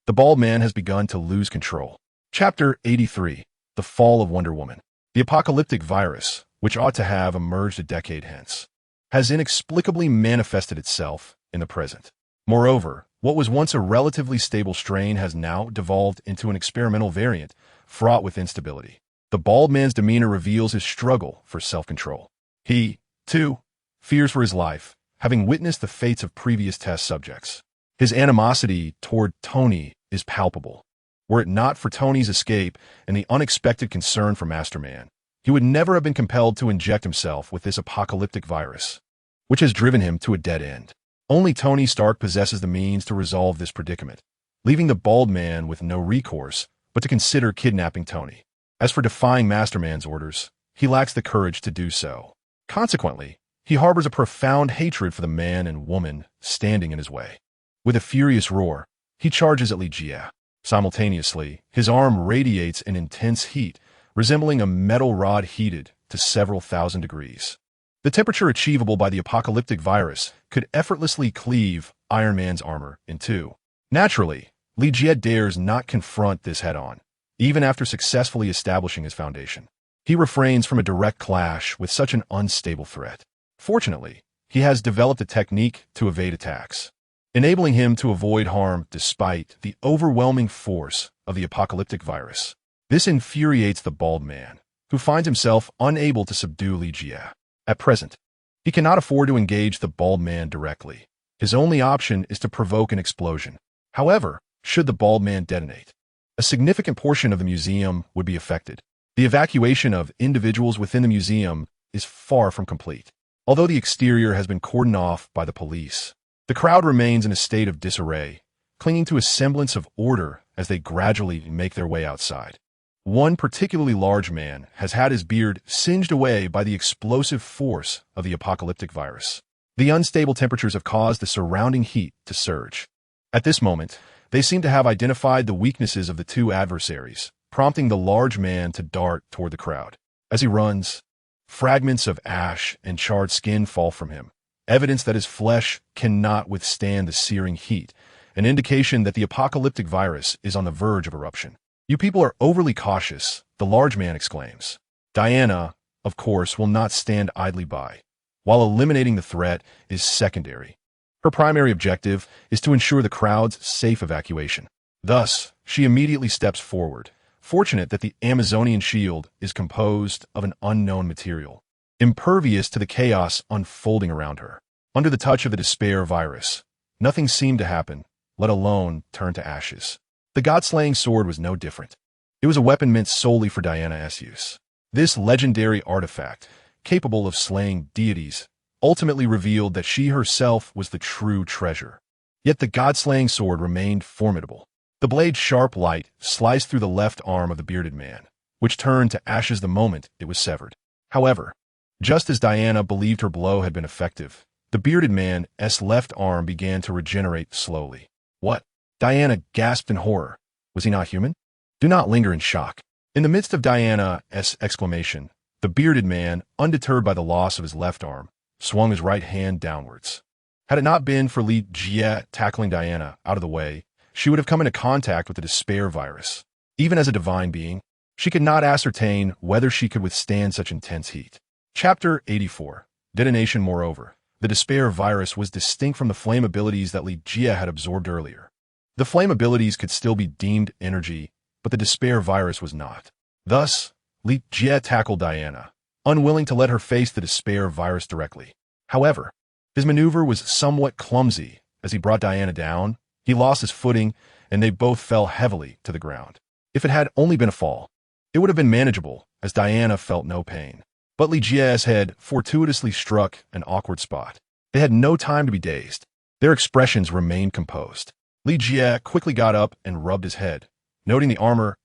the bald man has begun to lose control. Chapter 83. The Fall of Wonder Woman. The apocalyptic virus, which ought to have emerged a decade hence, has inexplicably manifested itself in the present. Moreover, what was once a relatively stable strain has now devolved into an experimental variant, fraught with instability. The bald man's demeanor reveals his struggle for self-control. He, too, fears for his life, having witnessed the fates of previous test subjects. His animosity toward Tony is palpable. Were it not for Tony's escape and the unexpected concern for Masterman, he would never have been compelled to inject himself with this apocalyptic virus, which has driven him to a dead end. Only Tony Stark possesses the means to resolve this predicament, leaving the bald man with no recourse but to consider kidnapping Tony. As for defying Masterman's orders, he lacks the courage to do so. Consequently, he harbors a profound hatred for the man and woman standing in his way. With a furious roar, he charges at Li Jie. Simultaneously, his arm radiates an intense heat, resembling a metal rod heated to several thousand degrees. The temperature achievable by the apocalyptic virus could effortlessly cleave Iron Man's armor in two. Naturally, Li Jie dares not confront this head-on, even after successfully establishing his foundation. He refrains from a direct clash with such an unstable threat. Fortunately, he has developed a technique to evade attacks, enabling him to avoid harm despite the overwhelming force of the apocalyptic virus. This infuriates the bald man, who finds himself unable to subdue Li Jie. At present, he cannot afford to engage the bald man directly. His only option is to provoke an explosion. However, should the bald man detonate, a significant portion of the museum would be affected. The evacuation of individuals within the museum is far from complete. Although the exterior has been cordoned off by the police, the crowd remains in a state of disarray, clinging to a semblance of order as they gradually make their way outside. One particularly large man has had his beard singed away by the explosive force of the apocalyptic virus. The unstable temperatures have caused the surrounding heat to surge. At this moment, they seem to have identified the weaknesses of the two adversaries, prompting the large man to dart toward the crowd. As he runs, fragments of ash and charred skin fall from him, evidence that his flesh cannot withstand the searing heat, an indication that the apocalyptic virus is on the verge of eruption. You people are overly cautious, the large man exclaims. Diana, of course, will not stand idly by, while eliminating the threat is secondary. Her primary objective is to ensure the crowd's safe evacuation. Thus, she immediately steps forward, fortunate that the Amazonian shield is composed of an unknown material, impervious to the chaos unfolding around her. Under the touch of the despair virus, nothing seemed to happen, let alone turn to ashes. The god-slaying sword was no different. It was a weapon meant solely for Diana's use. This legendary artifact, capable of slaying deities, ultimately revealed that she herself was the true treasure. Yet the god-slaying sword remained formidable. The blade's sharp light sliced through the left arm of the bearded man, which turned to ashes the moment it was severed. However, just as Diana believed her blow had been effective, the bearded man's left arm began to regenerate slowly. What? Diana gasped in horror. Was he not human? Do not linger in shock. In the midst of Diana's exclamation, the bearded man, undeterred by the loss of his left arm, swung his right hand downwards. Had it not been for Li Jie tackling Diana out of the way, she would have come into contact with the despair virus. Even as a divine being, she could not ascertain whether she could withstand such intense heat. Chapter 84. Detonation. Moreover, the despair virus was distinct from the flame abilities that Li Jie had absorbed earlier. The flame abilities could still be deemed energy, but the despair virus was not. Thus, Li Jie tackled Diana, unwilling to let her face the despair virus directly. However, his maneuver was somewhat clumsy. As he brought Diana down, he lost his footing, and they both fell heavily to the ground. If it had only been a fall, it would have been manageable, as Diana felt no pain. But Li Jie's head fortuitously struck an awkward spot. They had no time to be dazed. Their expressions remained composed. Li Jie quickly got up and rubbed his head, noting the armor's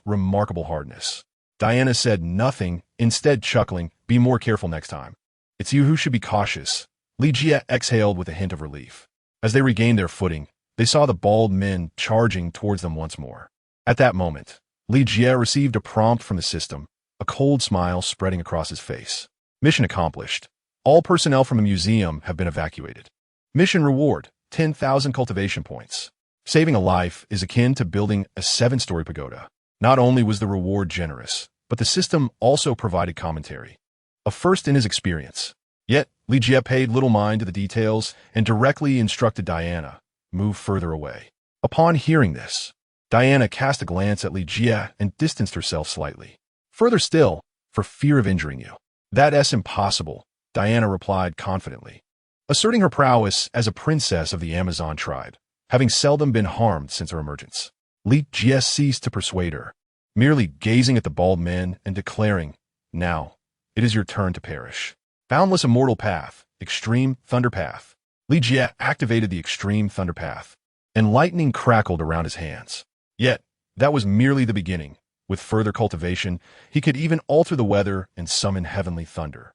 remarkable hardness. Diana said nothing, instead chuckling, "Be more careful next time. It's you who should be cautious." Li Jie exhaled with a hint of relief. As they regained their footing, they saw the bald men charging towards them once more. At that moment, Li Jie received a prompt from the system, a cold smile spreading across his face. Mission accomplished. All personnel from the museum have been evacuated. Mission reward, 10,000 cultivation points. Saving a life is akin to building a 7-story pagoda. Not only was the reward generous, but the system also provided commentary. A first in his experience. Yet, Li Jie paid little mind to the details and directly instructed Diana, "Move further away." Upon hearing this, Diana cast a glance at Li Jie and distanced herself slightly. "Further still, for fear of injuring you." "That's impossible," Diana replied confidently, asserting her prowess as a princess of the Amazon tribe, having seldom been harmed since her emergence. Li Jie ceased to persuade her, merely gazing at the bald men and declaring, "Now, it is your turn to perish." Boundless immortal path, extreme thunder path. Li Jie activated the extreme thunder path, and lightning crackled around his hands. Yet, that was merely the beginning. With further cultivation, he could even alter the weather and summon heavenly thunder.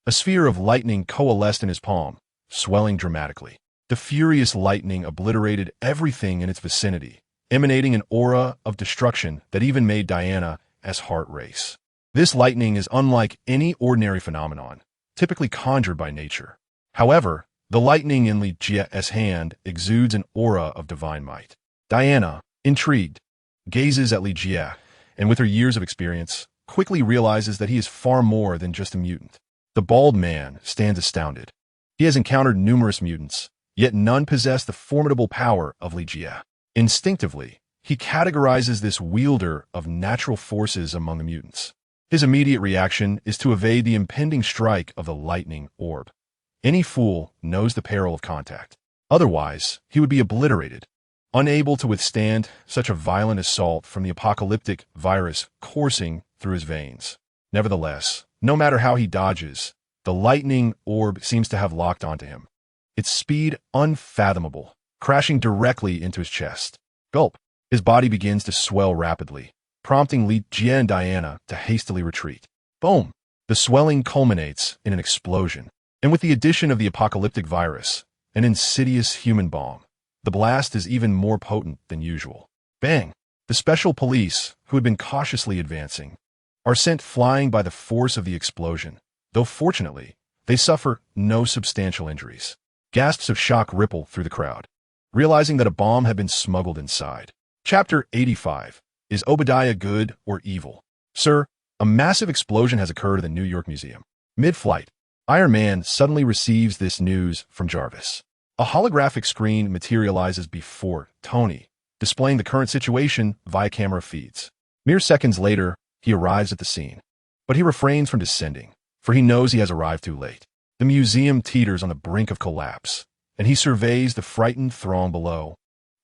A sphere of lightning coalesced in his palm, swelling dramatically. The furious lightning obliterated everything in its vicinity, emanating an aura of destruction that even made Diana's heart race. This lightning is unlike any ordinary phenomenon, typically conjured by nature. However, the lightning in Li Jie's hand exudes an aura of divine might. Diana, intrigued, gazes at Li Jie, and with her years of experience, quickly realizes that he is far more than just a mutant. The bald man stands astounded. He has encountered numerous mutants, yet none possess the formidable power of Li Jie. Instinctively, he categorizes this wielder of natural forces among the mutants. His immediate reaction is to evade the impending strike of the lightning orb. Any fool knows the peril of contact. Otherwise, he would be obliterated, unable to withstand such a violent assault from the apocalyptic virus coursing through his veins. Nevertheless, no matter how he dodges, the lightning orb seems to have locked onto him. Its speed unfathomable, crashing directly into his chest. Gulp. His body begins to swell rapidly, prompting Li Jie and Diana to hastily retreat. Boom! The swelling culminates in an explosion, and with the addition of the apocalyptic virus, an insidious human bomb, the blast is even more potent than usual. Bang! The special police, who had been cautiously advancing, are sent flying by the force of the explosion, though fortunately, they suffer no substantial injuries. Gasps of shock ripple through the crowd, realizing that a bomb had been smuggled inside. Chapter 85. Is Obadiah good or evil? Sir, a massive explosion has occurred at the New York Museum. Mid-flight, Iron Man suddenly receives this news from Jarvis. A holographic screen materializes before Tony, displaying the current situation via camera feeds. Mere seconds later, he arrives at the scene. But he refrains from descending, for he knows he has arrived too late. The museum teeters on the brink of collapse, and he surveys the frightened throng below,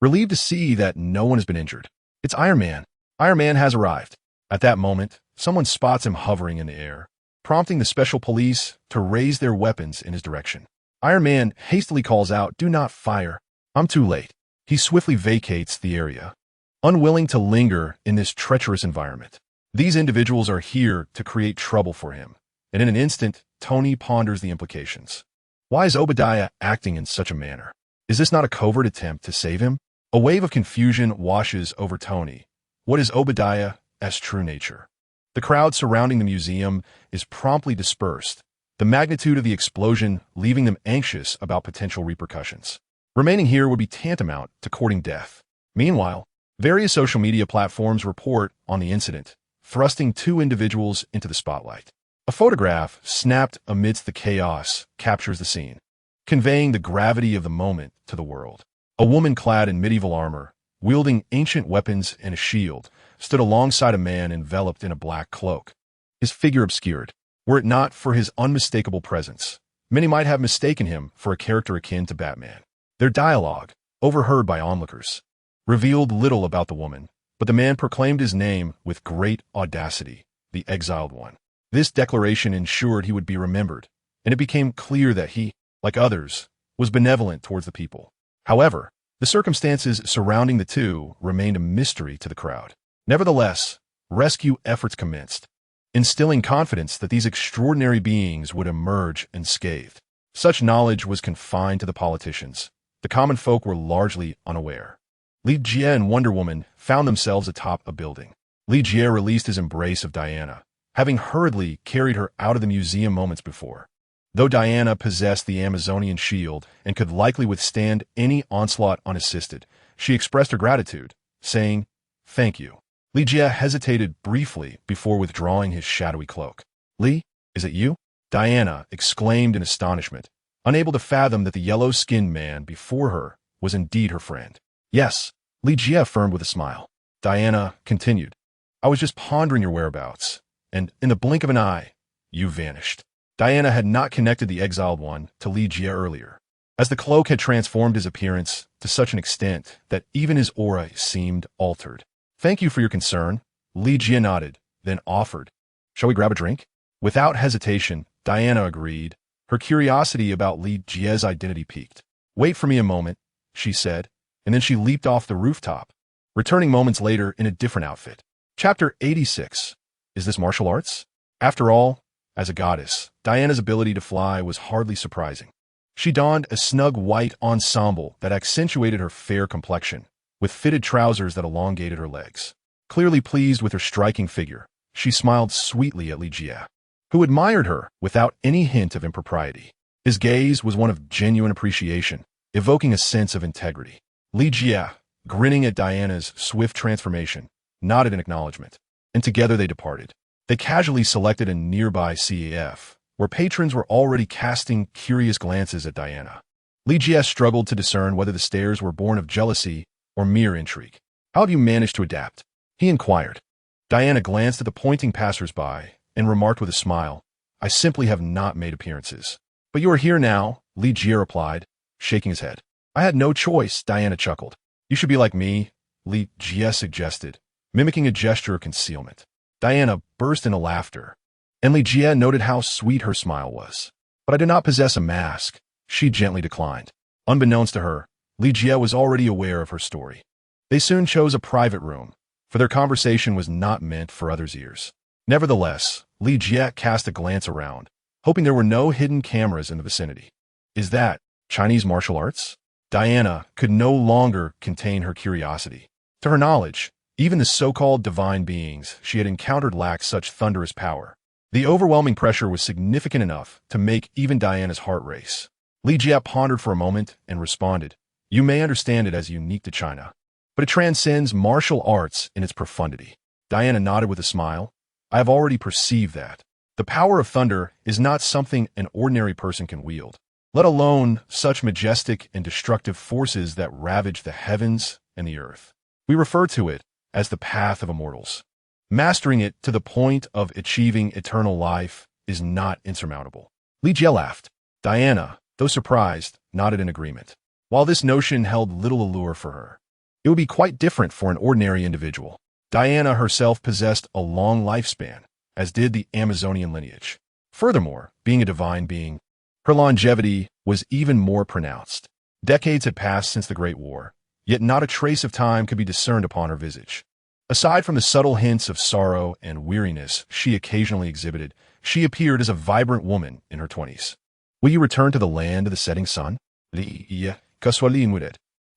relieved to see that no one has been injured. It's Iron Man. Iron Man has arrived. At that moment, someone spots him hovering in the air, prompting the special police to raise their weapons in his direction. Iron Man hastily calls out, "Do not fire. I'm too late." He swiftly vacates the area, unwilling to linger in this treacherous environment. These individuals are here to create trouble for him, and in an instant, Tony ponders the implications. Why is Obadiah acting in such a manner? Is this not a covert attempt to save him? A wave of confusion washes over Tony. What is Obadiah's true nature? The crowd surrounding the museum is promptly dispersed, the magnitude of the explosion leaving them anxious about potential repercussions. Remaining here would be tantamount to courting death. Meanwhile, various social media platforms report on the incident, thrusting two individuals into the spotlight. A photograph, snapped amidst the chaos, captures the scene, conveying the gravity of the moment to the world. A woman clad in medieval armor, wielding ancient weapons and a shield, stood alongside a man enveloped in a black cloak, his figure obscured. Were it not for his unmistakable presence, many might have mistaken him for a character akin to Batman. Their dialogue, overheard by onlookers, revealed little about the woman, but the man proclaimed his name with great audacity, the Exiled One. This declaration ensured he would be remembered, and it became clear that he, like others, was benevolent towards the people. However, the circumstances surrounding the two remained a mystery to the crowd. Nevertheless, rescue efforts commenced, instilling confidence that these extraordinary beings would emerge unscathed. Such knowledge was confined to the politicians. The common folk were largely unaware. Li Jie and Wonder Woman found themselves atop a building. Li Jie released his embrace of Diana, having hurriedly carried her out of the museum moments before. Though Diana possessed the Amazonian shield and could likely withstand any onslaught unassisted, she expressed her gratitude, saying, "Thank you." Li Jie hesitated briefly before withdrawing his shadowy cloak. "Li, is it you?" Diana exclaimed in astonishment, unable to fathom that the yellow-skinned man before her was indeed her friend. "Yes," Li Jie affirmed with a smile. Diana continued, "I was just pondering your whereabouts, and in the blink of an eye, you vanished." Diana had not connected the Exiled One to Li Jie earlier, as the cloak had transformed his appearance to such an extent that even his aura seemed altered. "Thank you for your concern," Li Jie nodded, then offered, "Shall we grab a drink?" Without hesitation, Diana agreed, her curiosity about Li Jie's identity piqued. "Wait for me a moment," she said, and then she leaped off the rooftop, returning moments later in a different outfit. Chapter 86. Is this martial arts? After all, as a goddess, Diana's ability to fly was hardly surprising. She donned a snug white ensemble that accentuated her fair complexion, with fitted trousers that elongated her legs. Clearly pleased with her striking figure, she smiled sweetly at Li Jie, who admired her without any hint of impropriety. His gaze was one of genuine appreciation, evoking a sense of integrity. Li Jie, grinning at Diana's swift transformation, nodded in acknowledgement, and together they departed. They casually selected a nearby CAF, where patrons were already casting curious glances at Diana. Li Jie struggled to discern whether the stares were born of jealousy or mere intrigue. "How have you managed to adapt?" he inquired. Diana glanced at the pointing passers-by and remarked with a smile, "I simply have not made appearances." "But you are here now," Li Jie replied, shaking his head. "I had no choice," Diana chuckled. "You should be like me," Li Jie suggested, mimicking a gesture of concealment. Diana burst into laughter, and Li Jie noted how sweet her smile was. "But I do not possess a mask," she gently declined. Unbeknownst to her, Li Jie was already aware of her story. They soon chose a private room, for their conversation was not meant for others' ears. Nevertheless, Li Jie cast a glance around, hoping there were no hidden cameras in the vicinity. "Is that Chinese martial arts?" Diana could no longer contain her curiosity. To her knowledge, even the so-called divine beings she had encountered lacked such thunderous power. The overwhelming pressure was significant enough to make even Diana's heart race. Li Jie pondered for a moment and responded, "You may understand it as unique to China, but it transcends martial arts in its profundity." Diana nodded with a smile. "I have already perceived that. The power of thunder is not something an ordinary person can wield, let alone such majestic and destructive forces that ravage the heavens and the earth. We refer to it as the path of immortals. Mastering it to the point of achieving eternal life is not insurmountable." Li Jie laughed. Diana, though surprised, nodded in agreement. While this notion held little allure for her, it would be quite different for an ordinary individual. Diana herself possessed a long lifespan, as did the Amazonian lineage. Furthermore, being a divine being, her longevity was even more pronounced. Decades had passed since the Great War, yet not a trace of time could be discerned upon her visage. Aside from the subtle hints of sorrow and weariness she occasionally exhibited, she appeared as a vibrant woman in her 20s. "Will you return to the land of the setting sun?"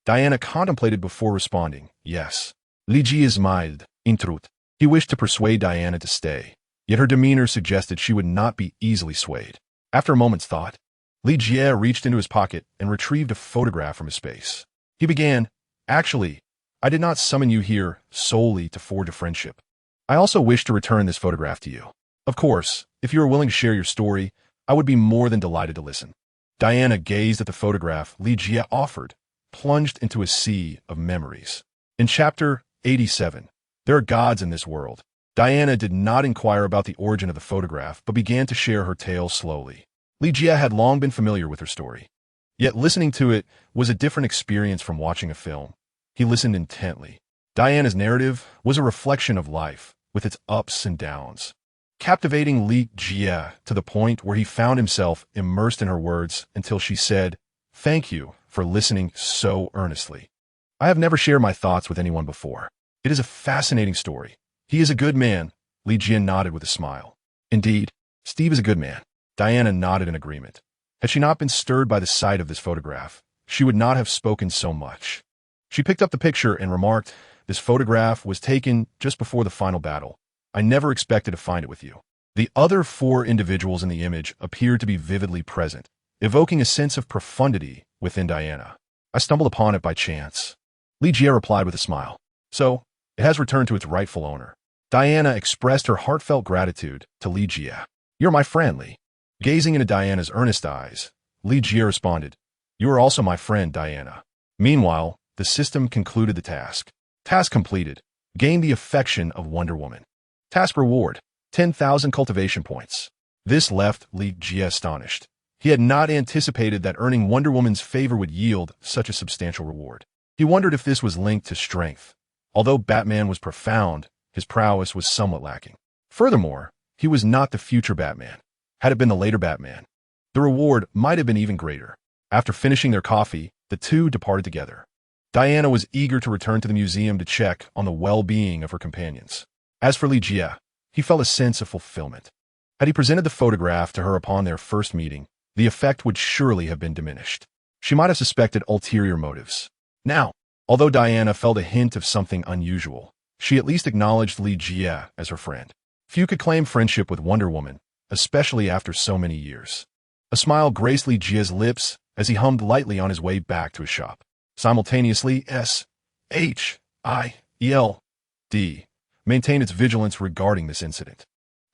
Diana contemplated before responding, "Yes." Li Jie smiled, in truth. He wished to persuade Diana to stay, yet her demeanor suggested she would not be easily swayed. After a moment's thought, Li Jie reached into his pocket and retrieved a photograph from his space. He began, "Actually, I did not summon you here solely to forge a friendship. I also wish to return this photograph to you. Of course, if you are willing to share your story, I would be more than delighted to listen." Diana gazed at the photograph Li Jie offered, plunged into a sea of memories. In Chapter 87, There are Gods in This World, Diana did not inquire about the origin of the photograph, but began to share her tale slowly. Li Jie had long been familiar with her story. Yet listening to it was a different experience from watching a film. He listened intently. Diana's narrative was a reflection of life, with its ups and downs, captivating Li Jie to the point where he found himself immersed in her words until she said, "Thank you for listening so earnestly. I have never shared my thoughts with anyone before. It is a fascinating story. He is a good man." Li Jie nodded with a smile. "Indeed, Steve is a good man." Diana nodded in agreement. Had she not been stirred by the sight of this photograph, she would not have spoken so much. She picked up the picture and remarked, "This photograph was taken just before the final battle. I never expected to find it with you." The other 4 individuals in the image appeared to be vividly present, evoking a sense of profundity within Diana. "I stumbled upon it by chance." Li Jie replied with a smile. "So, it has returned to its rightful owner." Diana expressed her heartfelt gratitude to Li Jie. "You're my friend, Li." Gazing into Diana's earnest eyes, Li Jie responded, "You are also my friend, Diana." Meanwhile, the system concluded the task. Task completed. Gain the affection of Wonder Woman. Task reward, 10,000 cultivation points. This left Li Jie astonished. He had not anticipated that earning Wonder Woman's favor would yield such a substantial reward. He wondered if this was linked to strength. Although Batman was profound, his prowess was somewhat lacking. Furthermore, he was not the future Batman. Had it been the later Batman, the reward might have been even greater. After finishing their coffee, the two departed together. Diana was eager to return to the museum to check on the well-being of her companions. As for Li Jie, he felt a sense of fulfillment. Had he presented the photograph to her upon their first meeting, the effect would surely have been diminished. She might have suspected ulterior motives. Now, although Diana felt a hint of something unusual, she at least acknowledged Li Jie as her friend. Few could claim friendship with Wonder Woman, especially after so many years. A smile graced Li Jie's lips as he hummed lightly on his way back to his shop. Simultaneously, SHIELD maintained its vigilance regarding this incident.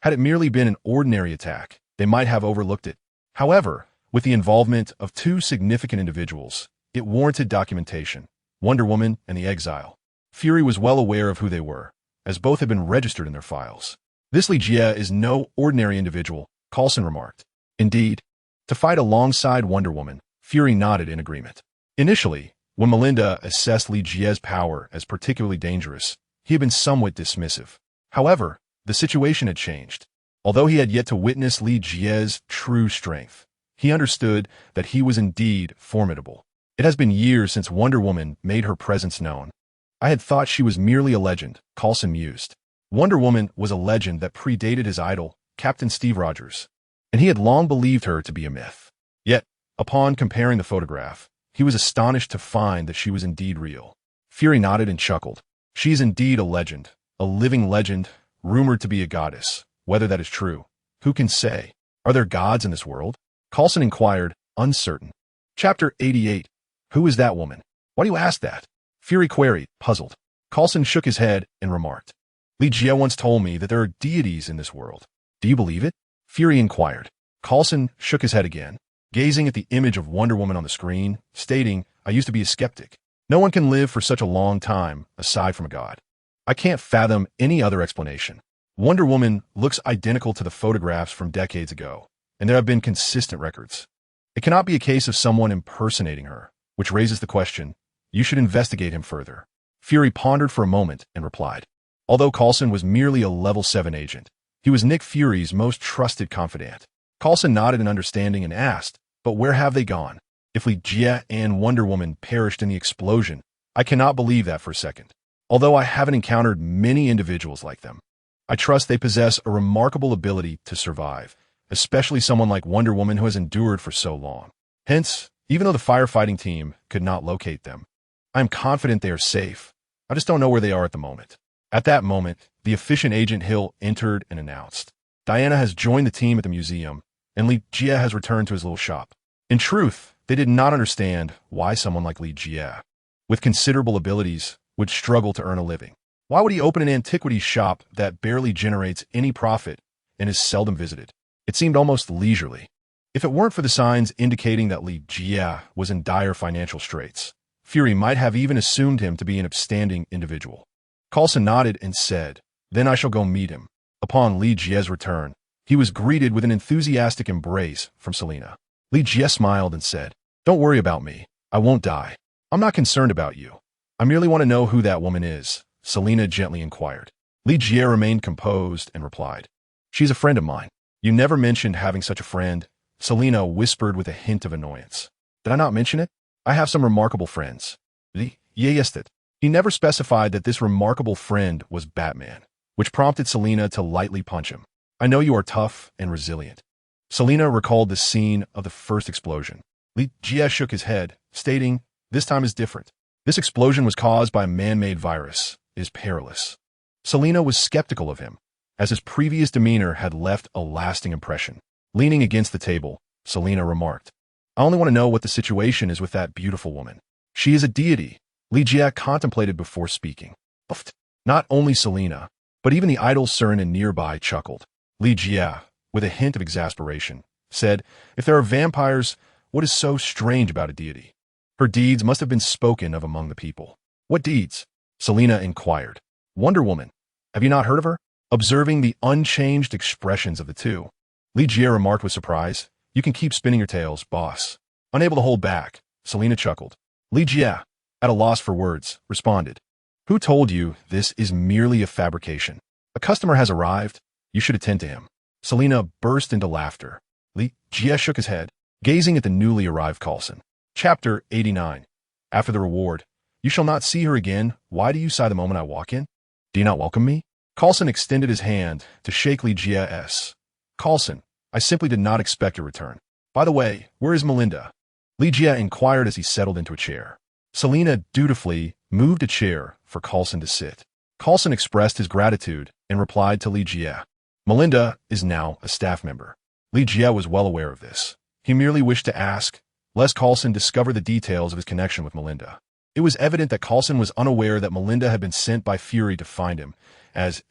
Had it merely been an ordinary attack, they might have overlooked it. However, with the involvement of 2 significant individuals, it warranted documentation: Wonder Woman and the Exile. Fury was well aware of who they were, as both had been registered in their files. "This Li Jie is no ordinary individual," Coulson remarked. "Indeed, to fight alongside Wonder Woman," Fury nodded in agreement. Initially, when Melinda assessed Li Jie's power as particularly dangerous, he had been somewhat dismissive. However, the situation had changed. Although he had yet to witness Li Jie's true strength, he understood that he was indeed formidable. "It has been years since Wonder Woman made her presence known. I had thought she was merely a legend," Coulson mused. Wonder Woman was a legend that predated his idol, Captain Steve Rogers, and he had long believed her to be a myth. Yet, upon comparing the photograph, he was astonished to find that she was indeed real. Fury nodded and chuckled. "She is indeed a legend, a living legend, rumored to be a goddess. Whether that is true, who can say? Are there gods in this world?" Coulson inquired, uncertain. Chapter 88. Who is that woman? Why do you ask that? Fury queried, puzzled. Coulson shook his head and remarked, "Li Jie once told me that there are deities in this world. Do you believe it?" Fury inquired. Coulson shook his head again, gazing at the image of Wonder Woman on the screen, stating, "I used to be a skeptic. No one can live for such a long time, aside from a god. I can't fathom any other explanation. Wonder Woman looks identical to the photographs from decades ago, and there have been consistent records. It cannot be a case of someone impersonating her, which raises the question, you should investigate him further." Fury pondered for a moment and replied. Although Coulson was merely a level 7 agent, he was Nick Fury's most trusted confidant. Coulson nodded in understanding and asked, "But where have they gone? If Li Jie and Wonder Woman perished in the explosion, I cannot believe that for a second. Although I haven't encountered many individuals like them, I trust they possess a remarkable ability to survive, especially someone like Wonder Woman who has endured for so long. Hence, even though the firefighting team could not locate them, I am confident they are safe. I just don't know where they are at the moment." At that moment, the efficient Agent Hill entered and announced, "Diana has joined the team at the museum, and Li Jie has returned to his little shop." In truth, they did not understand why someone like Li Jie, with considerable abilities, would struggle to earn a living. Why would he open an antiquities shop that barely generates any profit and is seldom visited? It seemed almost leisurely. If it weren't for the signs indicating that Li Jie was in dire financial straits, Fury might have even assumed him to be an upstanding individual. Coulson nodded and said, "Then I shall go meet him." Upon Li Jie's return, he was greeted with an enthusiastic embrace from Selena. Li Jie smiled and said, "Don't worry about me. I won't die. I'm not concerned about you. I merely want to know who that woman is," Selena gently inquired. Li Jie remained composed and replied, "She's a friend of mine." "You never mentioned having such a friend," Selena whispered with a hint of annoyance. "Did I not mention it? I have some remarkable friends." Li Jie guessed it. He never specified that this remarkable friend was Batman, which prompted Selena to lightly punch him. "I know you are tough and resilient." Selena recalled the scene of the first explosion. Li Jie shook his head, stating, "This time is different. This explosion was caused by a man-made virus. It is perilous." Selena was skeptical of him, as his previous demeanor had left a lasting impression. Leaning against the table, Selena remarked, "I only want to know what the situation is with that beautiful woman. She is a deity." Li Jie contemplated before speaking. Uffed. Not only Selena, but even the idle Surin nearby chuckled. Li Jie, with a hint of exasperation, said, "If there are vampires, what is so strange about a deity? Her deeds must have been spoken of among the people." "What deeds?" Selena inquired. "Wonder Woman. Have you not heard of her?" Observing the unchanged expressions of the two, Li Jie remarked with surprise, "You can keep spinning your tales, boss." Unable to hold back, Selena chuckled. Li Jie, at a loss for words, responded, "Who told you this is merely a fabrication? A customer has arrived. You should attend to him." Selena burst into laughter. Li Jie shook his head, gazing at the newly arrived Coulson. Chapter 89. After the reward, "You shall not see her again. Why do you sigh the moment I walk in? Do you not welcome me?" Coulson extended his hand to shake Li Jie's. "Coulson, I simply did not expect your return. By the way, where is Melinda?" Li Jie inquired as he settled into a chair. Selena dutifully moved a chair for Coulson to sit. Coulson expressed his gratitude and replied to Li Jie, "Melinda is now a staff member." Li Jie was well aware of this. He merely wished to ask, lest Coulson discover the details of his connection with Melinda. It was evident that Coulson was unaware that Melinda had been sent by Fury to find him, as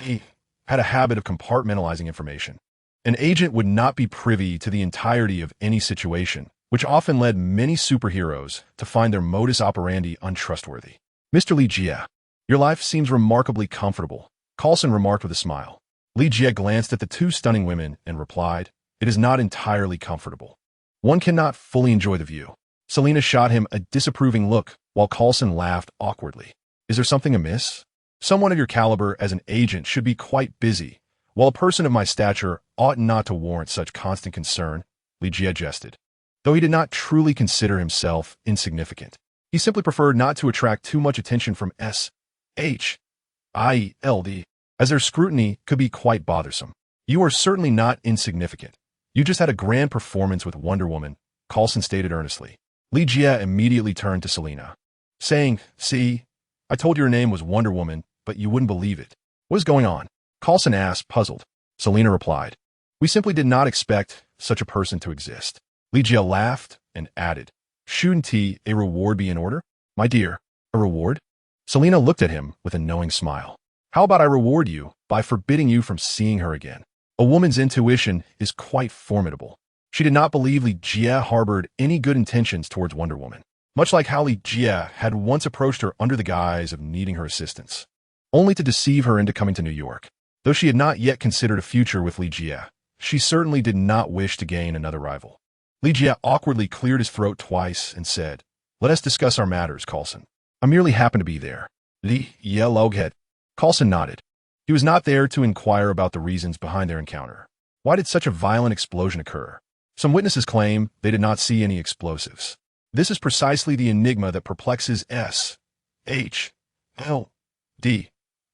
he had a habit of compartmentalizing information. An agent would not be privy to the entirety of any situation, which often led many superheroes to find their modus operandi untrustworthy. "Mr. Li Jie, your life seems remarkably comfortable," Coulson remarked with a smile. Li Jie glanced at the two stunning women and replied, "It is not entirely comfortable. One cannot fully enjoy the view." Selena shot him a disapproving look, while Coulson laughed awkwardly. "Is there something amiss? Someone of your caliber as an agent should be quite busy, while a person of my stature ought not to warrant such constant concern," Li Jie jested. Though he did not truly consider himself insignificant, he simply preferred not to attract too much attention from SHIELD, as their scrutiny could be quite bothersome. "You are certainly not insignificant. You just had a grand performance with Wonder Woman," Coulson stated earnestly. Li Jie immediately turned to Selena, saying, "See, I told you her name was Wonder Woman, but you wouldn't believe it. What is going on?" Coulson asked, puzzled. Selena replied, "We simply did not expect such a person to exist." Li Jie laughed and added, "Shouldn't a reward be in order?" "My dear, a reward?" Selena looked at him with a knowing smile. "How about I reward you by forbidding you from seeing her again?" A woman's intuition is quite formidable. She did not believe Li Jie harbored any good intentions towards Wonder Woman, much like how Li Jie had once approached her under the guise of needing her assistance, only to deceive her into coming to New York. Though she had not yet considered a future with Li Jie, she certainly did not wish to gain another rival. Li Jie awkwardly cleared his throat twice and said, "Let us discuss our matters, Coulson. I merely happened to be there." Li Jie Loghead. Coulson nodded. He was not there to inquire about the reasons behind their encounter. Why did such a violent explosion occur? Some witnesses claim they did not see any explosives. This is precisely the enigma that perplexes SHIELD.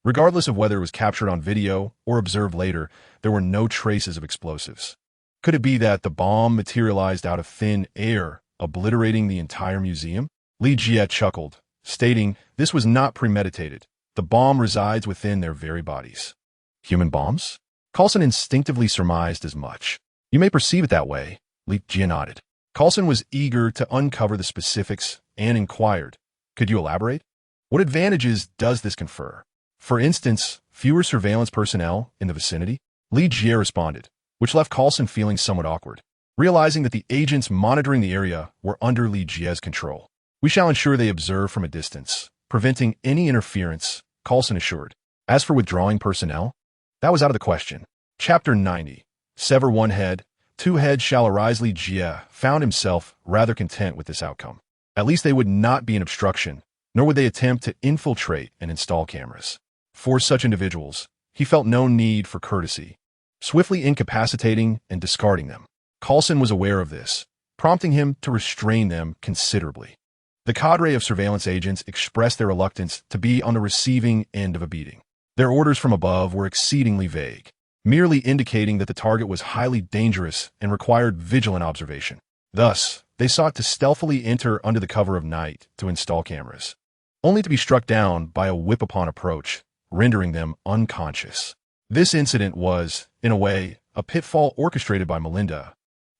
Regardless of whether it was captured on video or observed later, there were no traces of explosives. Could it be that the bomb materialized out of thin air, obliterating the entire museum? Li Jie chuckled, stating this was not premeditated. The bomb resides within their very bodies. Human bombs? Coulson instinctively surmised as much. "You may perceive it that way," Li Jie nodded. Coulson was eager to uncover the specifics and inquired, "Could you elaborate?" What advantages does this confer? For instance, fewer surveillance personnel in the vicinity? Li Jie responded, which left Coulson feeling somewhat awkward, realizing that the agents monitoring the area were under Li Jie's control. We shall ensure they observe from a distance, preventing any interference, Coulson assured. As for withdrawing personnel, that was out of the question. Chapter 90. Sever one head, two heads shall arise. Li Jie found himself rather content with this outcome. At least they would not be an obstruction, nor would they attempt to infiltrate and install cameras. For such individuals, he felt no need for courtesy, swiftly incapacitating and discarding them. Coulson was aware of this, prompting him to restrain them considerably. The cadre of surveillance agents expressed their reluctance to be on the receiving end of a beating. Their orders from above were exceedingly vague, merely indicating that the target was highly dangerous and required vigilant observation. Thus, they sought to stealthily enter under the cover of night to install cameras, only to be struck down by a whip upon approach, rendering them unconscious. This incident was, in a way, a pitfall orchestrated by Melinda,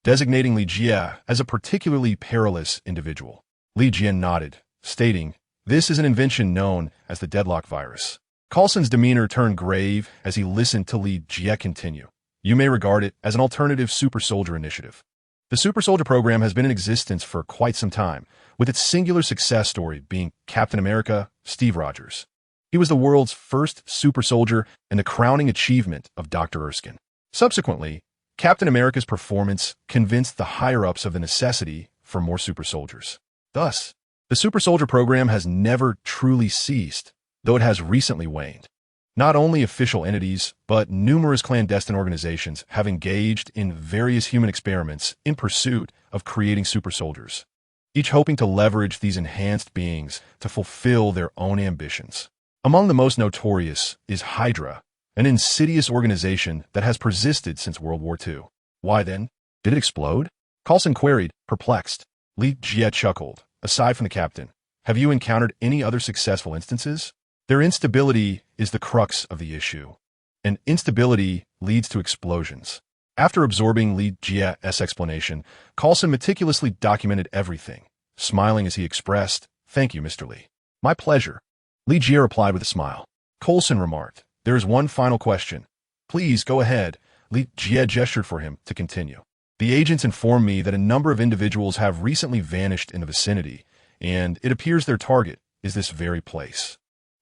designating Li Jie as a particularly perilous individual. Li Jie nodded, stating, "This is an invention known as the deadlock virus." Coulson's demeanor turned grave as he listened to Li Jie continue. "You may regard it as an alternative super soldier initiative. The super soldier program has been in existence for quite some time, with its singular success story being Captain America, Steve Rogers. He was the world's first super soldier and the crowning achievement of Dr. Erskine. Subsequently, Captain America's performance convinced the higher-ups of the necessity for more super soldiers. Thus, the super soldier program has never truly ceased, though it has recently waned. Not only official entities, but numerous clandestine organizations have engaged in various human experiments in pursuit of creating super soldiers, each hoping to leverage these enhanced beings to fulfill their own ambitions. Among the most notorious is Hydra, an insidious organization that has persisted since World War II. Why then? Did it explode? Coulson queried, perplexed. Li Jie chuckled. Aside from the captain, have you encountered any other successful instances? Their instability is the crux of the issue, and instability leads to explosions. After absorbing Li Jie's explanation, Coulson meticulously documented everything, smiling as he expressed, "Thank you, Mr. Li." "My pleasure." Li Jie replied with a smile. Coulson remarked, "There is one final question." "Please, go ahead." Li Jie gestured for him to continue. "The agents informed me that a number of individuals have recently vanished in the vicinity, and it appears their target is this very place."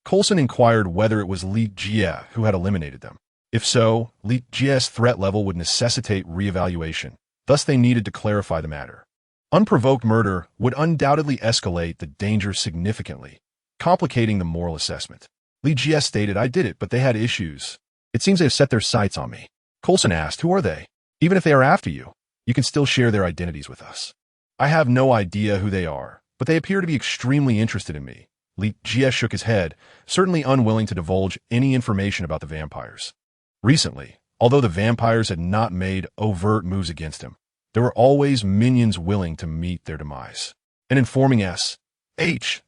Coulson inquired whether it was Li Jie who had eliminated them. If so, Li Jie's threat level would necessitate reevaluation. Thus they needed to clarify the matter. Unprovoked murder would undoubtedly escalate the danger significantly, complicating the moral assessment. Li Jie stated, "I did it, but they had issues. It seems they have set their sights on me." Coulson asked, "Who are they? Even if they are after you, you can still share their identities with us." "I have no idea who they are, but they appear to be extremely interested in me." Li Jie shook his head, certainly unwilling to divulge any information about the vampires. Recently, although the vampires had not made overt moves against him, there were always minions willing to meet their demise. And informing S-H-I-E-L-D?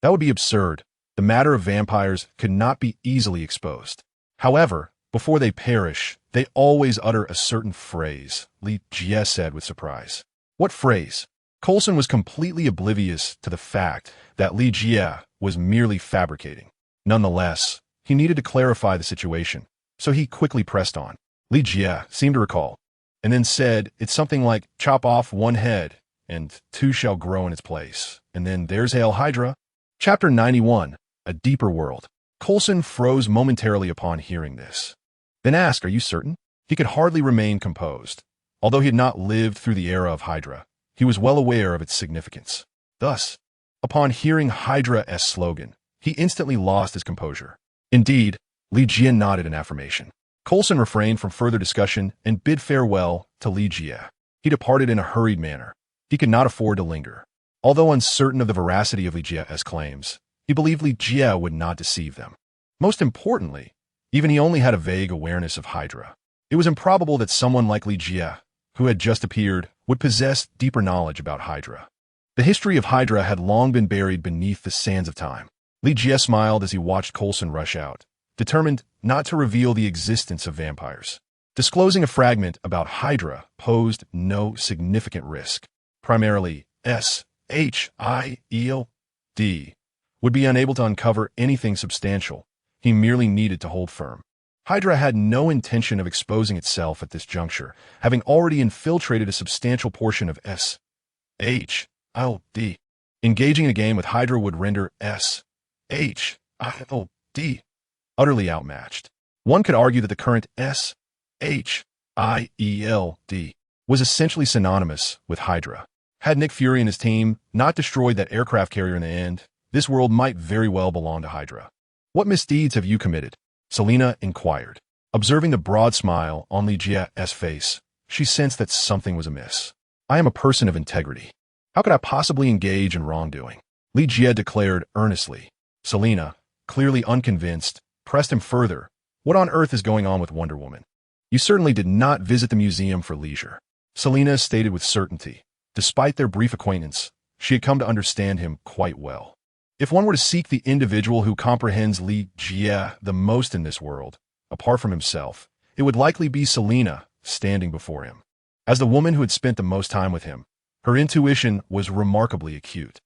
That would be absurd. The matter of vampires could not be easily exposed. However, before they perish, they always utter a certain phrase, Li Jie said with surprise. What phrase? Coulson was completely oblivious to the fact that Li Jie was merely fabricating. Nonetheless, he needed to clarify the situation, so he quickly pressed on. Li Jie seemed to recall, and then said, "It's something like chop off one head, and two shall grow in its place. And then there's Hail Hydra." Chapter 91, A Deeper World. Coulson froze momentarily upon hearing this. Then asked, "Are you certain?" He could hardly remain composed. Although he had not lived through the era of Hydra, he was well aware of its significance. Thus, upon hearing Hydra's slogan, he instantly lost his composure. Indeed, Li Jie nodded in affirmation. Coulson refrained from further discussion and bid farewell to Li Jie. He departed in a hurried manner. He could not afford to linger. Although uncertain of the veracity of Li Jie's claims, he believed Li Jie would not deceive them. Most importantly, even he only had a vague awareness of Hydra. It was improbable that someone like Li Jie, who had just appeared, would possess deeper knowledge about Hydra. The history of Hydra had long been buried beneath the sands of time. Li Jie smiled as he watched Coulson rush out, determined not to reveal the existence of vampires. Disclosing a fragment about Hydra posed no significant risk. Primarily, S-H-I-E-L D would be unable to uncover anything substantial. He merely needed to hold firm. Hydra had no intention of exposing itself at this juncture, having already infiltrated a substantial portion of S-H-I-L-D. Engaging in a game with Hydra would render S-H-I-L-D utterly outmatched. One could argue that the current S-H-I-E-L-D was essentially synonymous with Hydra. Had Nick Fury and his team not destroyed that aircraft carrier in the end, this world might very well belong to Hydra. What misdeeds have you committed? Selina inquired. Observing the broad smile on Li Jie's face, she sensed that something was amiss. I am a person of integrity. How could I possibly engage in wrongdoing? Li Jie declared earnestly. Selina, clearly unconvinced, pressed him further. What on earth is going on with Wonder Woman? You certainly did not visit the museum for leisure. Selina stated with certainty. Despite their brief acquaintance, she had come to understand him quite well. If one were to seek the individual who comprehends Li Jie the most in this world, apart from himself, it would likely be Selina standing before him. As the woman who had spent the most time with him, her intuition was remarkably acute.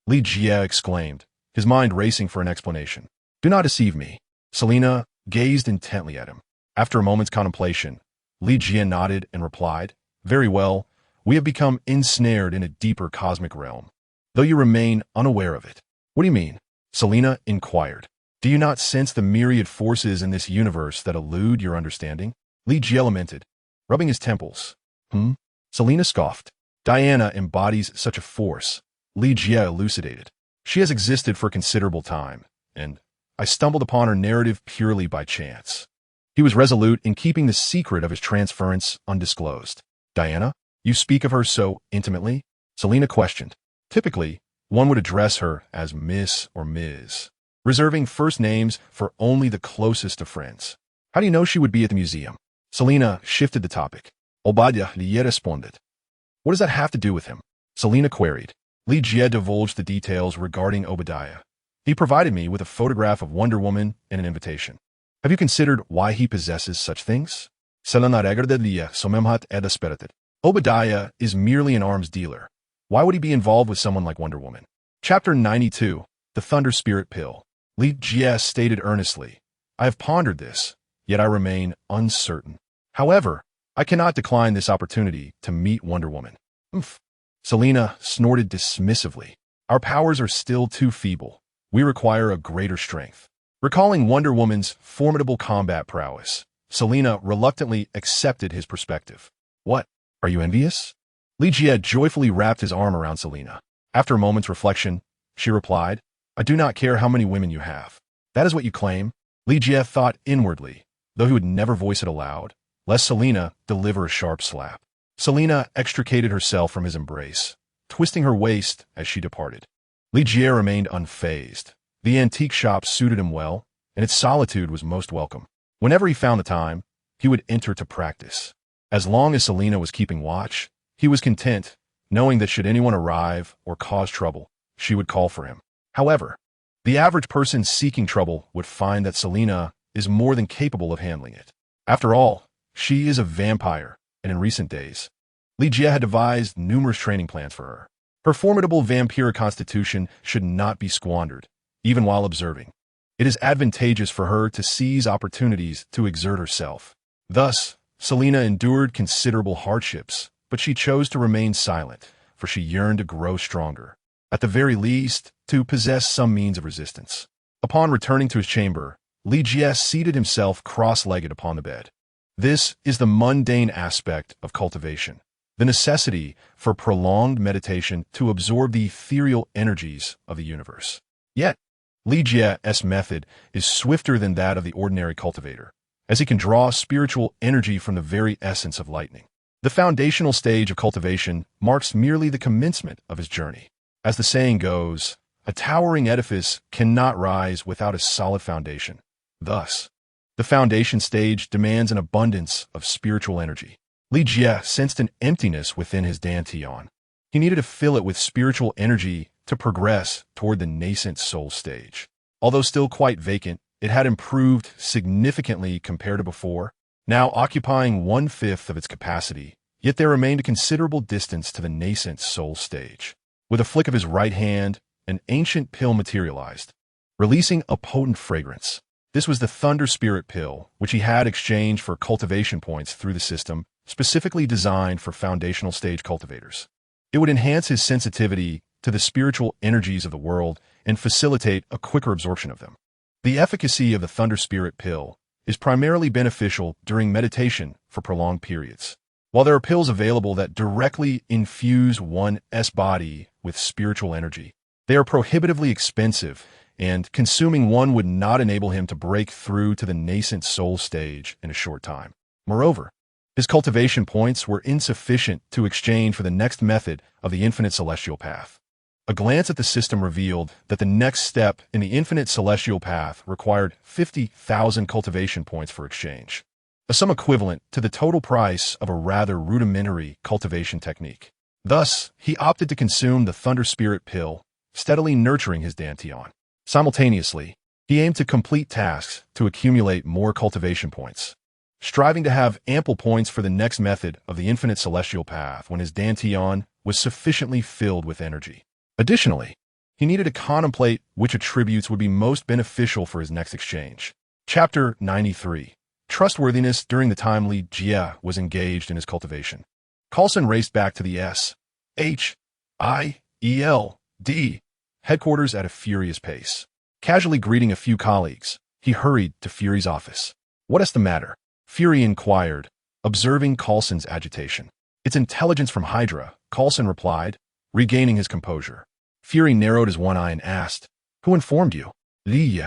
Li Jie exclaimed, his mind racing for an explanation. Do not deceive me. Selina gazed intently at him. After a moment's contemplation, Li Jie nodded and replied, Very well, we have become ensnared in a deeper cosmic realm, though you remain unaware of it. What do you mean? Selina inquired. Do you not sense the myriad forces in this universe that elude your understanding? Li Jie lamented, rubbing his temples. Selina scoffed. Diana embodies such a force, Li Jie elucidated. She has existed for considerable time, and I stumbled upon her narrative purely by chance. He was resolute in keeping the secret of his transference undisclosed. Diana? You speak of her so intimately? Selina questioned. Typically, one would address her as Miss or Ms., reserving first names for only the closest of friends. How do you know she would be at the museum? Selina shifted the topic. Obadiah Li responded. What does that have to do with him? Selina queried. Li Jie divulged the details regarding Obadiah. He provided me with a photograph of Wonder Woman and an invitation. Have you considered why he possesses such things? Selina regarded Li somemhat ed asperated. Obadiah is merely an arms dealer. Why would he be involved with someone like Wonder Woman? Chapter 92, The Thunder Spirit Pill. Li Jie stated earnestly, I have pondered this, yet I remain uncertain. However, I cannot decline this opportunity to meet Wonder Woman. Selina snorted dismissively. Our powers are still too feeble. We require a greater strength. Recalling Wonder Woman's formidable combat prowess, Selina reluctantly accepted his perspective. What? Are you envious? Li Jie joyfully wrapped his arm around Selina. After a moment's reflection, she replied, I do not care how many women you have. That is what you claim? Li Jie thought inwardly, though he would never voice it aloud, lest Selina deliver a sharp slap. Selina extricated herself from his embrace, twisting her waist as she departed. Li Jie remained unfazed. The antique shop suited him well, and its solitude was most welcome. Whenever he found the time, he would enter to practice. As long as Selina was keeping watch, he was content, knowing that should anyone arrive or cause trouble, she would call for him. However, the average person seeking trouble would find that Selina is more than capable of handling it. After all, she is a vampire, and in recent days, Li Jie had devised numerous training plans for her. Her formidable vampiric constitution should not be squandered, even while observing. It is advantageous for her to seize opportunities to exert herself. Thus, Selina endured considerable hardships, but she chose to remain silent, for she yearned to grow stronger. At the very least, to possess some means of resistance. Upon returning to his chamber, Li Jie seated himself cross-legged upon the bed. This is the mundane aspect of cultivation, the necessity for prolonged meditation to absorb the ethereal energies of the universe. Yet, Li Jie's method is swifter than that of the ordinary cultivator, as he can draw spiritual energy from the very essence of lightning. The foundational stage of cultivation marks merely the commencement of his journey. As the saying goes, a towering edifice cannot rise without a solid foundation. Thus, the foundation stage demands an abundance of spiritual energy. Li Jie sensed an emptiness within his dantian. He needed to fill it with spiritual energy to progress toward the nascent soul stage. Although still quite vacant, it had improved significantly compared to before, now occupying 1/5 of its capacity, yet there remained a considerable distance to the nascent soul stage. With a flick of his right hand, an ancient pill materialized, releasing a potent fragrance. This was the Thunder Spirit pill, which he had exchanged for cultivation points through the system, specifically designed for foundational stage cultivators. It would enhance his sensitivity to the spiritual energies of the world and facilitate a quicker absorption of them. The efficacy of the Thunder Spirit pill is primarily beneficial during meditation for prolonged periods. While there are pills available that directly infuse one's body with spiritual energy, they are prohibitively expensive, and consuming one would not enable him to break through to the nascent soul stage in a short time. Moreover, his cultivation points were insufficient to exchange for the next method of the infinite celestial path. A glance at the system revealed that the next step in the infinite celestial path required 50,000 cultivation points for exchange, a sum equivalent to the total price of a rather rudimentary cultivation technique. Thus, he opted to consume the Thunder Spirit pill, steadily nurturing his Dantian. Simultaneously, he aimed to complete tasks to accumulate more cultivation points, striving to have ample points for the next method of the infinite celestial path when his Dantian was sufficiently filled with energy. Additionally, he needed to contemplate which attributes would be most beneficial for his next exchange. Chapter 93. Trustworthiness during the time Li Jie was engaged in his cultivation. Coulson raced back to the SHIELD headquarters at a furious pace. Casually greeting a few colleagues, he hurried to Fury's office. "What is the matter?" Fury inquired, observing Coulson's agitation. "It's intelligence from Hydra," Coulson replied, regaining his composure. Fury narrowed his one eye and asked, "Who informed you?" "Li."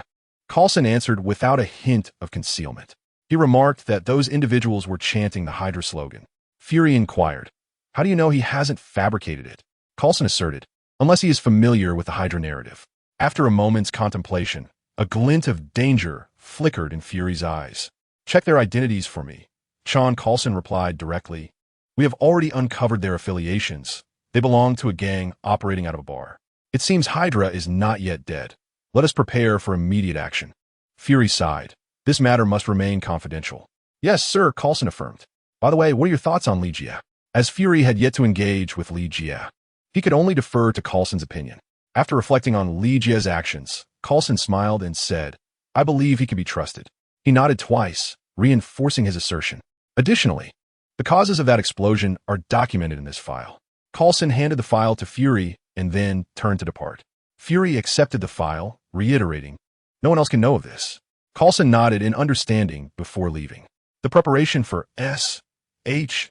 Coulson answered without a hint of concealment. He remarked that those individuals were chanting the Hydra slogan. Fury inquired, "How do you know he hasn't fabricated it?" Coulson asserted, "Unless he is familiar with the Hydra narrative." After a moment's contemplation, a glint of danger flickered in Fury's eyes. "Check their identities for me," Coulson replied directly. "We have already uncovered their affiliations. They belong to a gang operating out of a bar. It seems Hydra is not yet dead. Let us prepare for immediate action." Fury sighed. "This matter must remain confidential." "Yes, sir," Coulson affirmed. "By the way, what are your thoughts on Li Jie?" As Fury had yet to engage with Li Jie, he could only defer to Coulson's opinion. After reflecting on Li Jie's actions, Coulson smiled and said, "I believe he can be trusted." He nodded twice, reinforcing his assertion. Additionally, the causes of that explosion are documented in this file. Coulson handed the file to Fury and then turned to depart. Fury accepted the file, reiterating, "No one else can know of this." Coulson nodded in understanding before leaving. The preparation for SHIELD's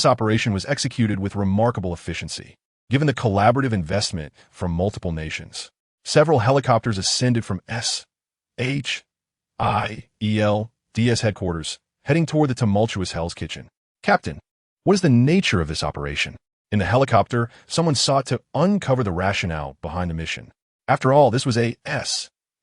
operation was executed with remarkable efficiency, given the collaborative investment from multiple nations. Several helicopters ascended from SHIELD's headquarters, heading toward the tumultuous Hell's Kitchen. "Captain, what is the nature of this operation?" In the helicopter, someone sought to uncover the rationale behind the mission. After all, this was a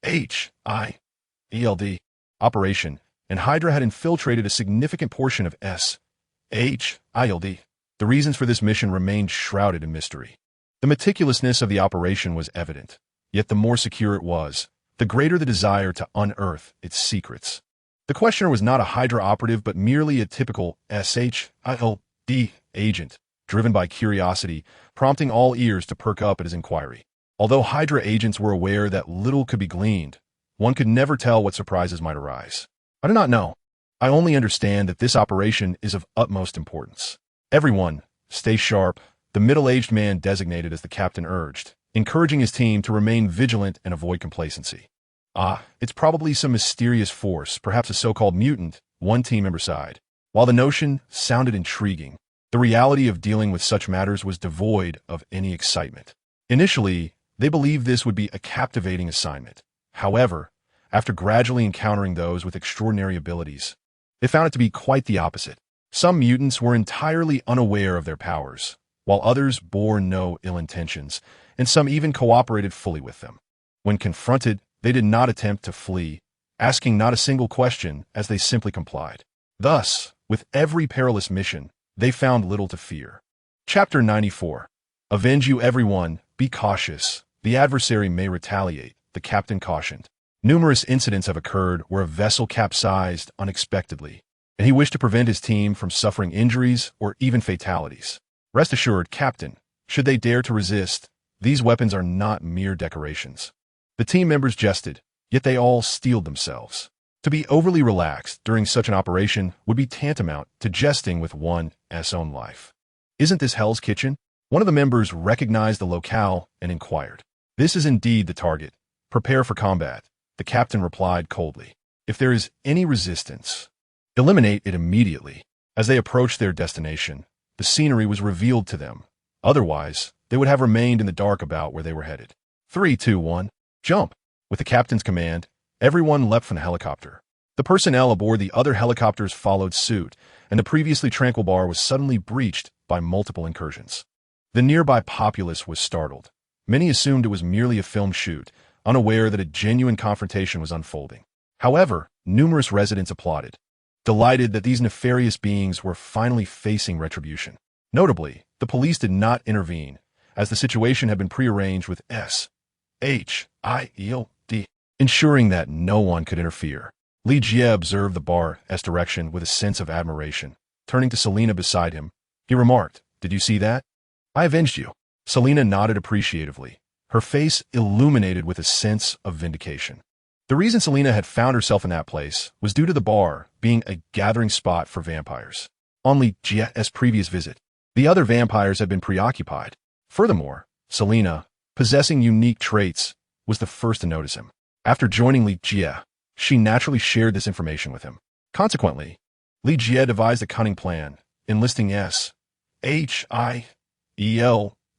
SHIELD operation, and Hydra had infiltrated a significant portion of SHIELD. The reasons for this mission remained shrouded in mystery. The meticulousness of the operation was evident, yet the more secure it was, the greater the desire to unearth its secrets. The questioner was not a Hydra operative, but merely a typical SHIELD agent, driven by curiosity, prompting all ears to perk up at his inquiry. Although Hydra agents were aware that little could be gleaned, one could never tell what surprises might arise. "I do not know. I only understand that this operation is of utmost importance. Everyone, stay sharp," the middle-aged man designated as the captain urged, encouraging his team to remain vigilant and avoid complacency. It's probably some mysterious force, perhaps a so-called mutant," one team member sighed. While the notion sounded intriguing, the reality of dealing with such matters was devoid of any excitement. Initially, they believed this would be a captivating assignment. However, after gradually encountering those with extraordinary abilities, they found it to be quite the opposite. Some mutants were entirely unaware of their powers, while others bore no ill intentions, and some even cooperated fully with them. When confronted, they did not attempt to flee, asking not a single question as they simply complied. Thus, with every perilous mission, they found little to fear. Chapter 94. Avenge you everyone, be cautious. The adversary may retaliate, the captain cautioned. Numerous incidents have occurred where a vessel capsized unexpectedly, and he wished to prevent his team from suffering injuries or even fatalities. "Rest assured, Captain," Should they dare to resist, these weapons are not mere decorations. The team members jested, yet they all steeled themselves. To be overly relaxed during such an operation would be tantamount to jesting with one's own life. Isn't this Hell's Kitchen? One of the members recognized the locale and inquired. This is indeed the target. Prepare for combat, the captain replied coldly. If there is any resistance, eliminate it immediately. As they approached their destination, the scenery was revealed to them. Otherwise, they would have remained in the dark about where they were headed. 3, 2, 1, jump! With the captain's command, everyone leapt from the helicopter. The personnel aboard the other helicopters followed suit, and the previously tranquil bar was suddenly breached by multiple incursions. The nearby populace was startled. Many assumed it was merely a film shoot, unaware that a genuine confrontation was unfolding. However, numerous residents applauded, delighted that these nefarious beings were finally facing retribution. Notably, the police did not intervene, as the situation had been prearranged with SHIELD, ensuring that no one could interfere. Li Jie observed the bar's direction with a sense of admiration. Turning to Selena beside him, he remarked, "Did you see that? I avenged you." Selena nodded appreciatively, her face illuminated with a sense of vindication. The reason Selena had found herself in that place was due to the bar being a gathering spot for vampires. On Li Jie's previous visit, the other vampires had been preoccupied. Furthermore, Selena, possessing unique traits, was the first to notice him. After joining Li Jie, she naturally shared this information with him. Consequently, Li Jie devised a cunning plan, enlisting SHIELD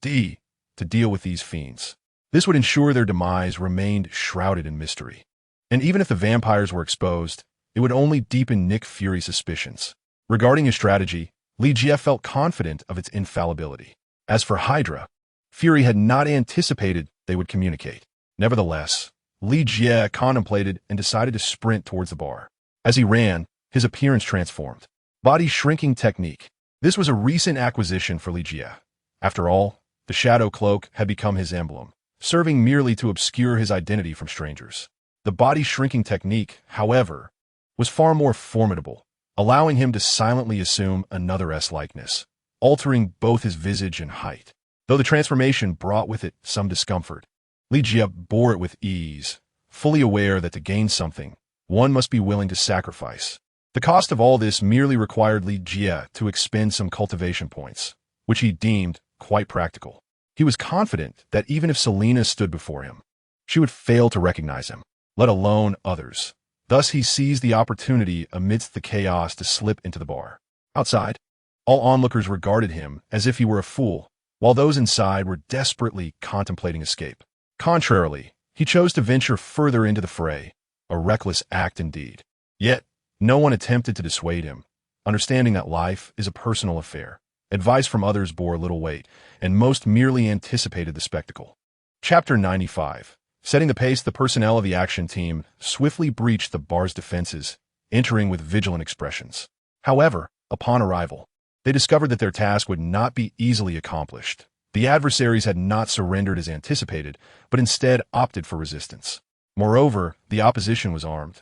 to deal with these fiends. This would ensure their demise remained shrouded in mystery. And even if the vampires were exposed, it would only deepen Nick Fury's suspicions. Regarding his strategy, Li Jie felt confident of its infallibility. As for Hydra, Fury had not anticipated they would communicate. Nevertheless, Li Jie contemplated and decided to sprint towards the bar. As he ran, his appearance transformed. Body shrinking technique. This was a recent acquisition for Li Jie. After all, the shadow cloak had become his emblem, serving merely to obscure his identity from strangers. The body shrinking technique, however, was far more formidable, allowing him to silently assume another's likeness, altering both his visage and height. Though the transformation brought with it some discomfort, Li Jie bore it with ease, fully aware that to gain something, one must be willing to sacrifice. The cost of all this merely required Li Jie to expend some cultivation points, which he deemed quite practical. He was confident that even if Selena stood before him, she would fail to recognize him, let alone others. Thus he seized the opportunity amidst the chaos to slip into the bar. Outside, all onlookers regarded him as if he were a fool, while those inside were desperately contemplating escape. Contrarily, he chose to venture further into the fray, a reckless act indeed. Yet, no one attempted to dissuade him, understanding that life is a personal affair. Advice from others bore little weight, and most merely anticipated the spectacle. Chapter 95. Setting the pace, the personnel of the action team swiftly breached the bar's defenses, entering with vigilant expressions. However, upon arrival, they discovered that their task would not be easily accomplished. The adversaries had not surrendered as anticipated, but instead opted for resistance. Moreover, the opposition was armed,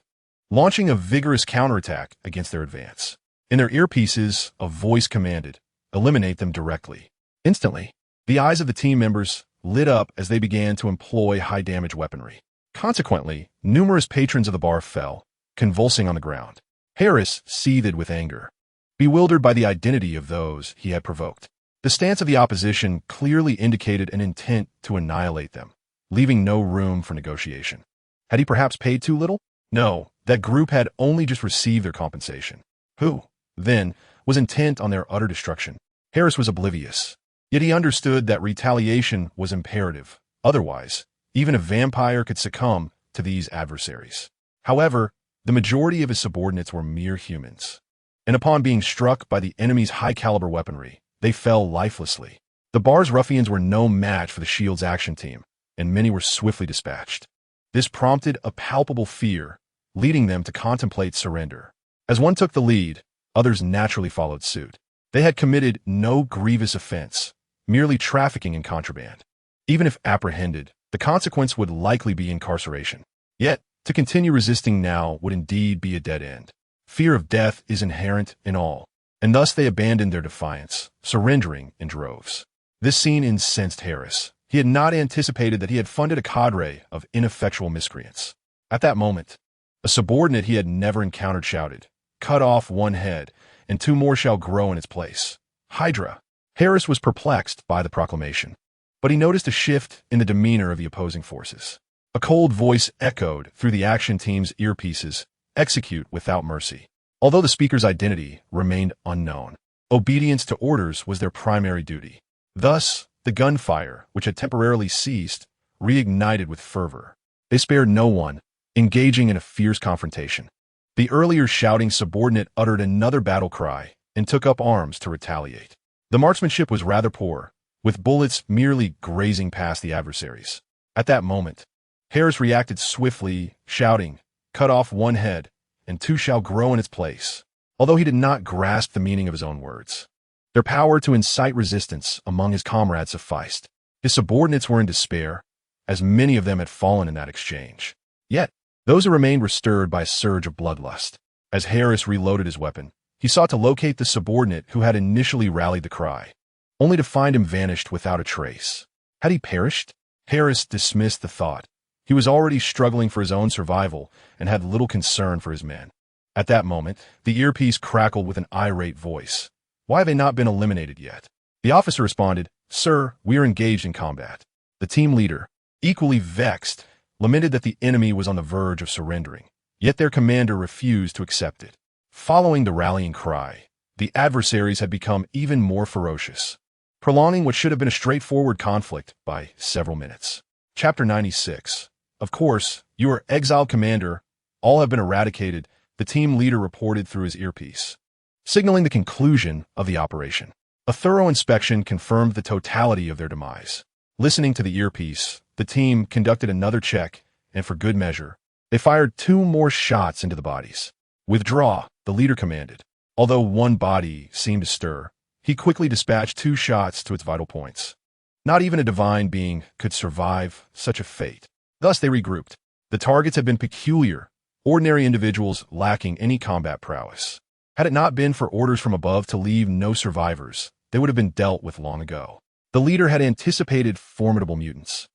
launching a vigorous counterattack against their advance. In their earpieces, a voice commanded, "Eliminate them directly." Instantly, the eyes of the team members lit up as they began to employ high-damage weaponry. Consequently, numerous patrons of the bar fell, convulsing on the ground. Harris seethed with anger, bewildered by the identity of those he had provoked. The stance of the opposition clearly indicated an intent to annihilate them, leaving no room for negotiation. Had he perhaps paid too little? No, that group had only just received their compensation. Who, then, was intent on their utter destruction? Harris was oblivious. Yet he understood that retaliation was imperative. Otherwise, even a vampire could succumb to these adversaries. However, the majority of his subordinates were mere humans, and upon being struck by the enemy's high-caliber weaponry, they fell lifelessly. The bar's ruffians were no match for the Shield's action team, and many were swiftly dispatched. This prompted a palpable fear, leading them to contemplate surrender. As one took the lead, others naturally followed suit. They had committed no grievous offense, merely trafficking in contraband. Even if apprehended, the consequence would likely be incarceration. Yet, to continue resisting now would indeed be a dead end. Fear of death is inherent in all, and thus they abandoned their defiance, surrendering in droves. This scene incensed Harris. He had not anticipated that he had funded a cadre of ineffectual miscreants. At that moment, a subordinate he had never encountered shouted, "Cut off one head, and two more shall grow in its place." Hydra. Harris was perplexed by the proclamation, but he noticed a shift in the demeanor of the opposing forces. A cold voice echoed through the action team's earpieces, "Execute without mercy." Although the speaker's identity remained unknown, obedience to orders was their primary duty. Thus, the gunfire, which had temporarily ceased, reignited with fervor. They spared no one, engaging in a fierce confrontation. The earlier shouting subordinate uttered another battle cry and took up arms to retaliate. The marksmanship was rather poor, with bullets merely grazing past the adversaries. At that moment, Harris reacted swiftly, shouting, "Cut off one head, and two shall grow in its place," although he did not grasp the meaning of his own words. Their power to incite resistance among his comrades sufficed. His subordinates were in despair, as many of them had fallen in that exchange. Yet, those who remained were stirred by a surge of bloodlust. As Harris reloaded his weapon, he sought to locate the subordinate who had initially rallied the cry, only to find him vanished without a trace. Had he perished? Harris dismissed the thought. He was already struggling for his own survival and had little concern for his men. At that moment, the earpiece crackled with an irate voice. "Why have they not been eliminated yet?" The officer responded, "Sir, we are engaged in combat." The team leader, equally vexed, lamented that the enemy was on the verge of surrendering, yet their commander refused to accept it. Following the rallying cry, the adversaries had become even more ferocious, prolonging what should have been a straightforward conflict by several minutes. Chapter 96. "Of course, you are exiled, Commander. All have been eradicated," the team leader reported through his earpiece, signaling the conclusion of the operation. A thorough inspection confirmed the totality of their demise. Listening to the earpiece, the team conducted another check, and for good measure, they fired 2 more shots into the bodies. "Withdraw," the leader commanded. Although one body seemed to stir, he quickly dispatched 2 shots to its vital points. Not even a divine being could survive such a fate. Thus they regrouped. The targets had been peculiar, ordinary individuals lacking any combat prowess. Had it not been for orders from above to leave no survivors, they would have been dealt with long ago. The leader had anticipated formidable mutants.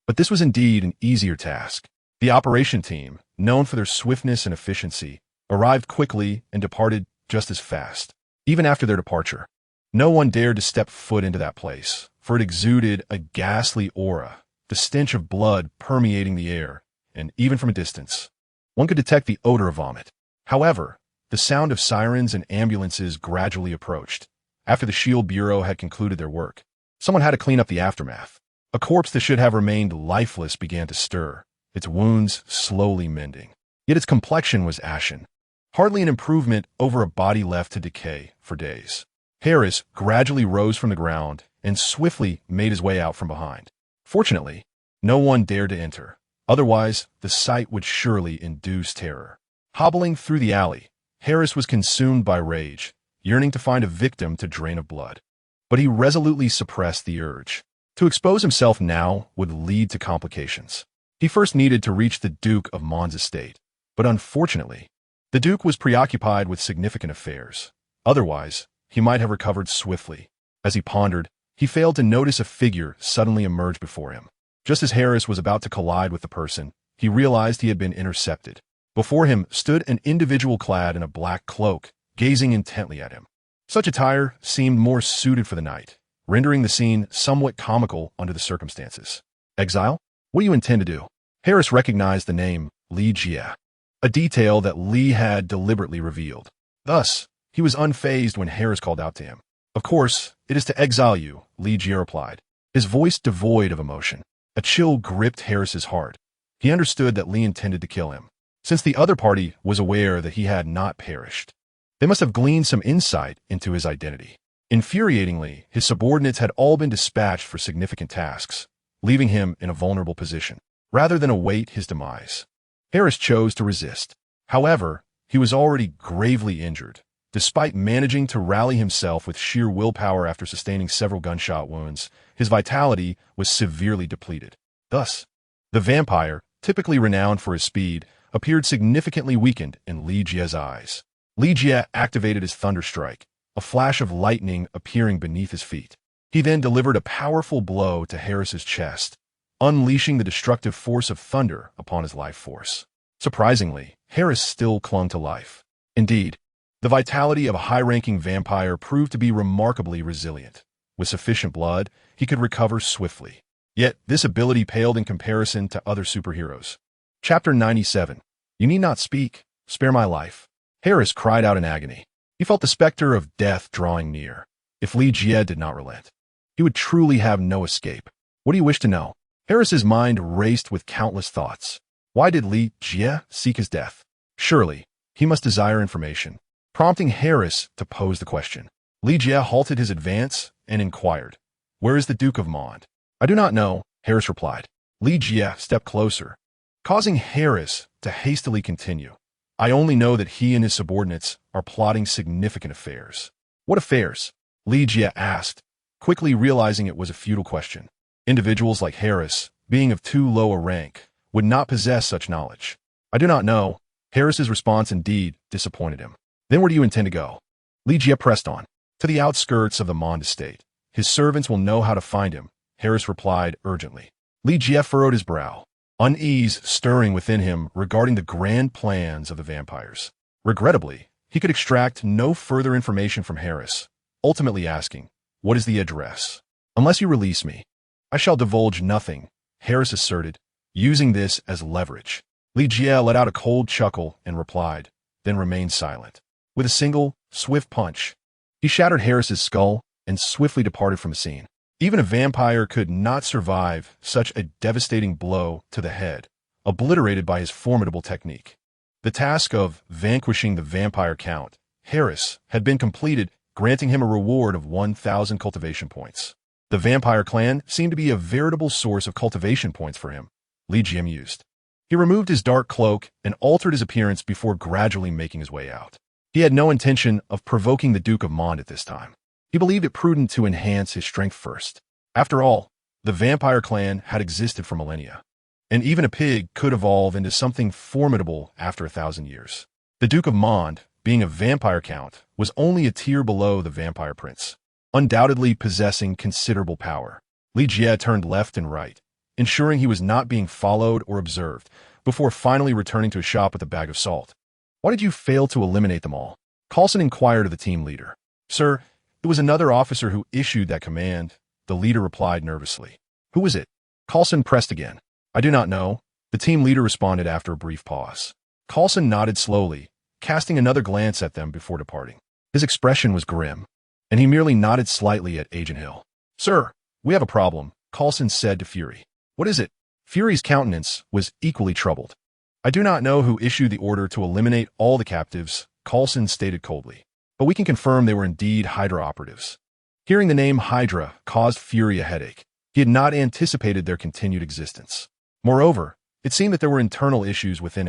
But this was indeed an easier task. The operation team, known for their swiftness and efficiency, arrived quickly and departed just as fast. Even after their departure, no one dared to step foot into that place, for it exuded a ghastly aura, the stench of blood permeating the air, and even from a distance, one could detect the odor of vomit. However, the sound of sirens and ambulances gradually approached. After the Shield Bureau had concluded their work, someone had to clean up the aftermath. A corpse that should have remained lifeless began to stir, its wounds slowly mending. Yet its complexion was ashen, hardly an improvement over a body left to decay for days. Harris gradually rose from the ground and swiftly made his way out from behind. Fortunately, no one dared to enter. Otherwise, the sight would surely induce terror. Hobbling through the alley, Harris was consumed by rage, yearning to find a victim to drain of blood. But he resolutely suppressed the urge. To expose himself now would lead to complications. He first needed to reach the Duke of Mon's estate, but unfortunately, the Duke was preoccupied with significant affairs. Otherwise, he might have recovered swiftly. As he pondered, he failed to notice a figure suddenly emerge before him. Just as Harris was about to collide with the person, he realized he had been intercepted. Before him stood an individual clad in a black cloak, gazing intently at him. Such attire seemed more suited for the night, rendering the scene somewhat comical under the circumstances. "Exile? What do you intend to do?" Harris recognized the name Li Jie, a detail that Li had deliberately revealed. Thus, he was unfazed when Harris called out to him. "Of course, it is to exile you," Li Jie replied, his voice devoid of emotion. A chill gripped Harris's heart. He understood that Li intended to kill him, since the other party was aware that he had not perished. They must have gleaned some insight into his identity. Infuriatingly, his subordinates had all been dispatched for significant tasks, leaving him in a vulnerable position, rather than await his demise. Harris chose to resist. However, he was already gravely injured. Despite managing to rally himself with sheer willpower after sustaining several gunshot wounds, his vitality was severely depleted. Thus, the vampire, typically renowned for his speed, appeared significantly weakened in Li Jie's eyes. Li Jie activated his Thunder Strike, a flash of lightning appearing beneath his feet. He then delivered a powerful blow to Harris's chest, unleashing the destructive force of thunder upon his life force. Surprisingly, Harris still clung to life. Indeed, the vitality of a high-ranking vampire proved to be remarkably resilient. With sufficient blood, he could recover swiftly. Yet, this ability paled in comparison to other superheroes. Chapter 97. You need not speak. Spare my life. Harris cried out in agony. He felt the specter of death drawing near. If Li Jie did not relent, he would truly have no escape. What do you wish to know? Harris's mind raced with countless thoughts. Why did Li Jie seek his death? Surely, he must desire information, prompting Harris to pose the question. Li Jie halted his advance and inquired, "Where is the Duke of Mond?" "I do not know," Harris replied. Li Jie stepped closer, causing Harris to hastily continue. "I only know that he and his subordinates are plotting significant affairs." "What affairs?" Li Jie asked, quickly realizing it was a futile question. Individuals like Harris, being of too low a rank, would not possess such knowledge. "I do not know." Harris's response indeed disappointed him. "Then where do you intend to go?" Li Jie pressed on. "To the outskirts of the Mond estate. His servants will know how to find him," Harris replied urgently. Li Jie furrowed his brow, unease stirring within him regarding the grand plans of the vampires. Regrettably, he could extract no further information from Harris, ultimately asking, "What is the address?" "Unless you release me, I shall divulge nothing," Harris asserted, using this as leverage. Li Jie let out a cold chuckle and replied, then remained silent. With a single, swift punch, he shattered Harris's skull and swiftly departed from the scene. Even a vampire could not survive such a devastating blow to the head, obliterated by his formidable technique. The task of vanquishing the vampire count, Harris, had been completed, granting him a reward of 1,000 cultivation points. The vampire clan seemed to be a veritable source of cultivation points for him, Li Jie mused. He removed his dark cloak and altered his appearance before gradually making his way out. He had no intention of provoking the Duke of Mond at this time. He believed it prudent to enhance his strength first. After all, the vampire clan had existed for millennia, and even a pig could evolve into something formidable after 1,000 years. The Duke of Mond, being a vampire count, was only a tier below the vampire prince, undoubtedly possessing considerable power. Li Jie turned left and right, ensuring he was not being followed or observed, before finally returning to his shop with a bag of salt. "Why did you fail to eliminate them all?" Coulson inquired of the team leader. "Sir, it was another officer who issued that command," the leader replied nervously. "Who was it?" Coulson pressed again. "I do not know," the team leader responded after a brief pause. Coulson nodded slowly, casting another glance at them before departing. His expression was grim, and he merely nodded slightly at Agent Hill. "Sir, we have a problem," Coulson said to Fury. "What is it?" Fury's countenance was equally troubled. "I do not know who issued the order to eliminate all the captives," Coulson stated coldly, "but we can confirm they were indeed Hydra operatives." Hearing the name Hydra caused Fury a headache. He had not anticipated their continued existence. Moreover, it seemed that there were internal issues within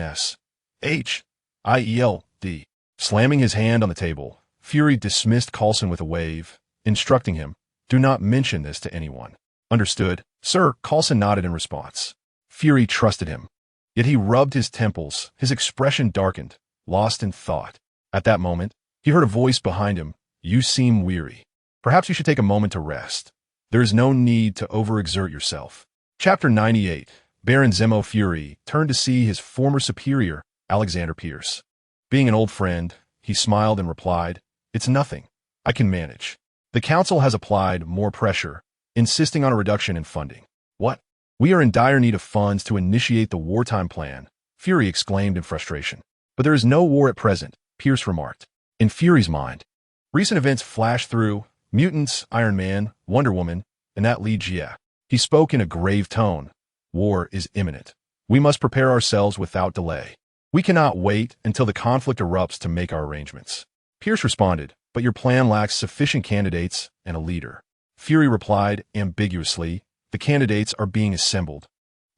SHIELD. Slamming his hand on the table, Fury dismissed Coulson with a wave, instructing him, "Do not mention this to anyone." "Understood, sir," Coulson nodded in response. Fury trusted him. Yet he rubbed his temples, his expression darkened, lost in thought. At that moment, he heard a voice behind him. "You seem weary. Perhaps you should take a moment to rest. There is no need to overexert yourself." Chapter 98. Baron Zemo Fury turned to see his former superior, Alexander Pierce. Being an old friend, he smiled and replied, "It's nothing. I can manage. The council has applied more pressure, insisting on a reduction in funding." "What?" "We are in dire need of funds to initiate the wartime plan," Fury exclaimed in frustration. "But there is no war at present," Pierce remarked. In Fury's mind, recent events flashed through: mutants, Iron Man, Wonder Woman, and that Li Jie. He spoke in a grave tone. "War is imminent. We must prepare ourselves without delay. We cannot wait until the conflict erupts to make our arrangements." Pierce responded, "But your plan lacks sufficient candidates and a leader." Fury replied ambiguously, "The candidates are being assembled,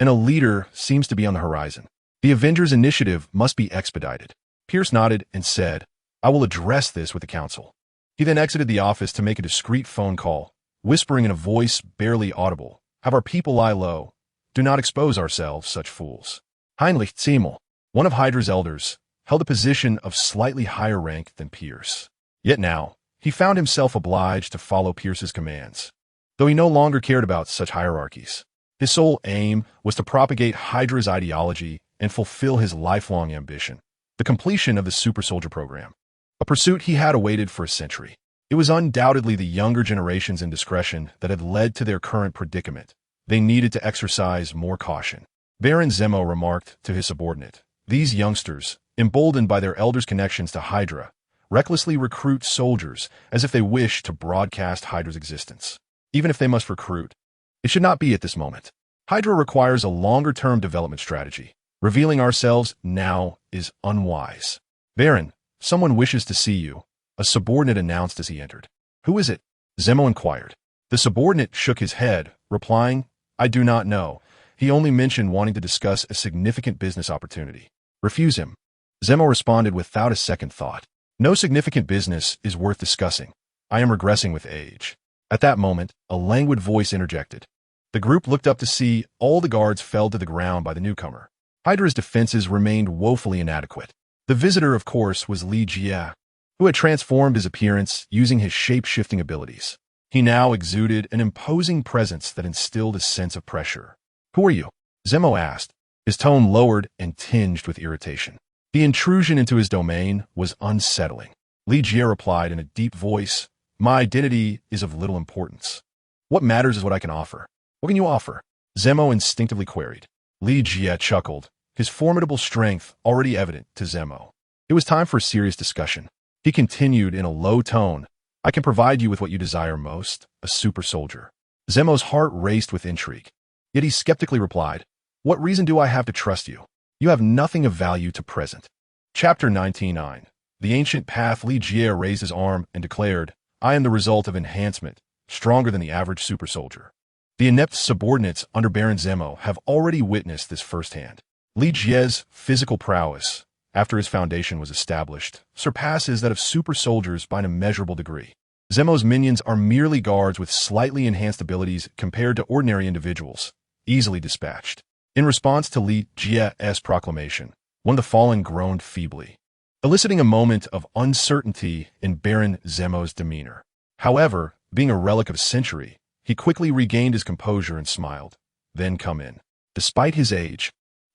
and a leader seems to be on the horizon. The Avengers initiative must be expedited." Pierce nodded and said, "I will address this with the council." He then exited the office to make a discreet phone call, whispering in a voice barely audible, "Have our people lie low. Do not expose ourselves, such fools." Heinrich Ziemel, one of Hydra's elders, held a position of slightly higher rank than Pierce. Yet now, he found himself obliged to follow Pierce's commands. though he no longer cared about such hierarchies. His sole aim was to propagate Hydra's ideology and fulfill his lifelong ambition, the completion of the super soldier program, a pursuit he had awaited for a century. It was undoubtedly the younger generation's indiscretion that had led to their current predicament. They needed to exercise more caution. Baron Zemo remarked to his subordinate, "These youngsters, emboldened by their elders' connections to Hydra, recklessly recruit soldiers as if they wish to broadcast Hydra's existence. Even if they must recruit, it should not be at this moment. Hydra requires a longer-term development strategy. Revealing ourselves now is unwise." "Baron, someone wishes to see you," a subordinate announced as he entered. "Who is it?" Zemo inquired. The subordinate shook his head, replying, "I do not know. He only mentioned wanting to discuss a significant business opportunity." "Refuse him." Zemo responded without a second thought. "No significant business is worth discussing. I am regressing with age." At that moment, a languid voice interjected. The group looked up to see all the guards felled to the ground by the newcomer. Hydra's defenses remained woefully inadequate. The visitor, of course, was Li Jie, who had transformed his appearance using his shape-shifting abilities. He now exuded an imposing presence that instilled a sense of pressure. "Who are you?" Zemo asked, his tone lowered and tinged with irritation. The intrusion into his domain was unsettling. Li Jie replied in a deep voice, "My identity is of little importance. What matters is what I can offer." "What can you offer?" Zemo instinctively queried. Li Jie chuckled, his formidable strength already evident to Zemo. It was time for a serious discussion. He continued in a low tone, "I can provide you with what you desire most, a super soldier." Zemo's heart raced with intrigue. Yet he skeptically replied, "What reason do I have to trust you? You have nothing of value to present." Chapter 99. The Ancient Path. Li Jie raised his arm and declared, "I am the result of enhancement, stronger than the average super soldier." The inept subordinates under Baron Zemo have already witnessed this firsthand. Li Jie's physical prowess, after his foundation was established, surpasses that of super soldiers by an immeasurable degree. Zemo's minions are merely guards with slightly enhanced abilities compared to ordinary individuals, easily dispatched. In response to Li Jie's proclamation, one of the fallen groaned feebly, eliciting a moment of uncertainty in Baron Zemo's demeanor. However, being a relic of a century, he quickly regained his composure and smiled. "Then come in." Despite his age,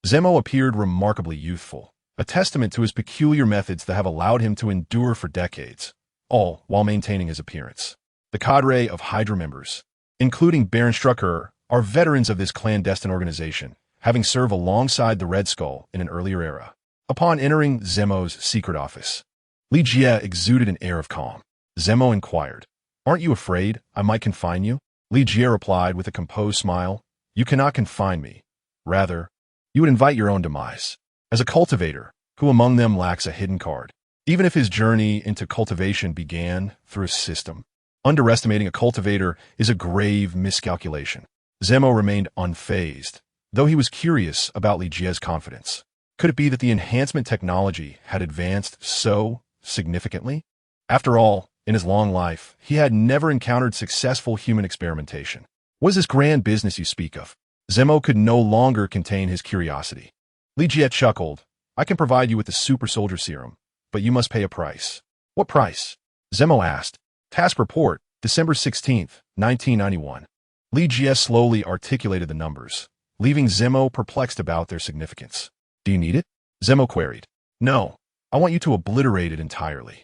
Zemo appeared remarkably youthful, a testament to his peculiar methods that have allowed him to endure for decades, all while maintaining his appearance. The cadre of Hydra members, including Baron Strucker, are veterans of this clandestine organization, having served alongside the Red Skull in an earlier era. Upon entering Zemo's secret office, Li Jie exuded an air of calm. Zemo inquired, "Aren't you afraid I might confine you?" Li Jie replied with a composed smile, "You cannot confine me. Rather, you would invite your own demise. As a cultivator, who among them lacks a hidden card? Even if his journey into cultivation began through a system, underestimating a cultivator is a grave miscalculation." Zemo remained unfazed, though he was curious about Li Jie's confidence. Could it be that the enhancement technology had advanced so significantly? After all, in his long life, he had never encountered successful human experimentation. "What is this grand business you speak of?" Zemo could no longer contain his curiosity. Li Jie chuckled, "I can provide you with the super soldier serum, but you must pay a price." "What price?" Zemo asked. "Task report, December 16th, 1991. Li Jie slowly articulated the numbers, leaving Zemo perplexed about their significance. "Do you need it?" Zemo queried. "No, I want you to obliterate it entirely."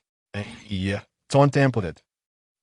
Yeah, it's on template.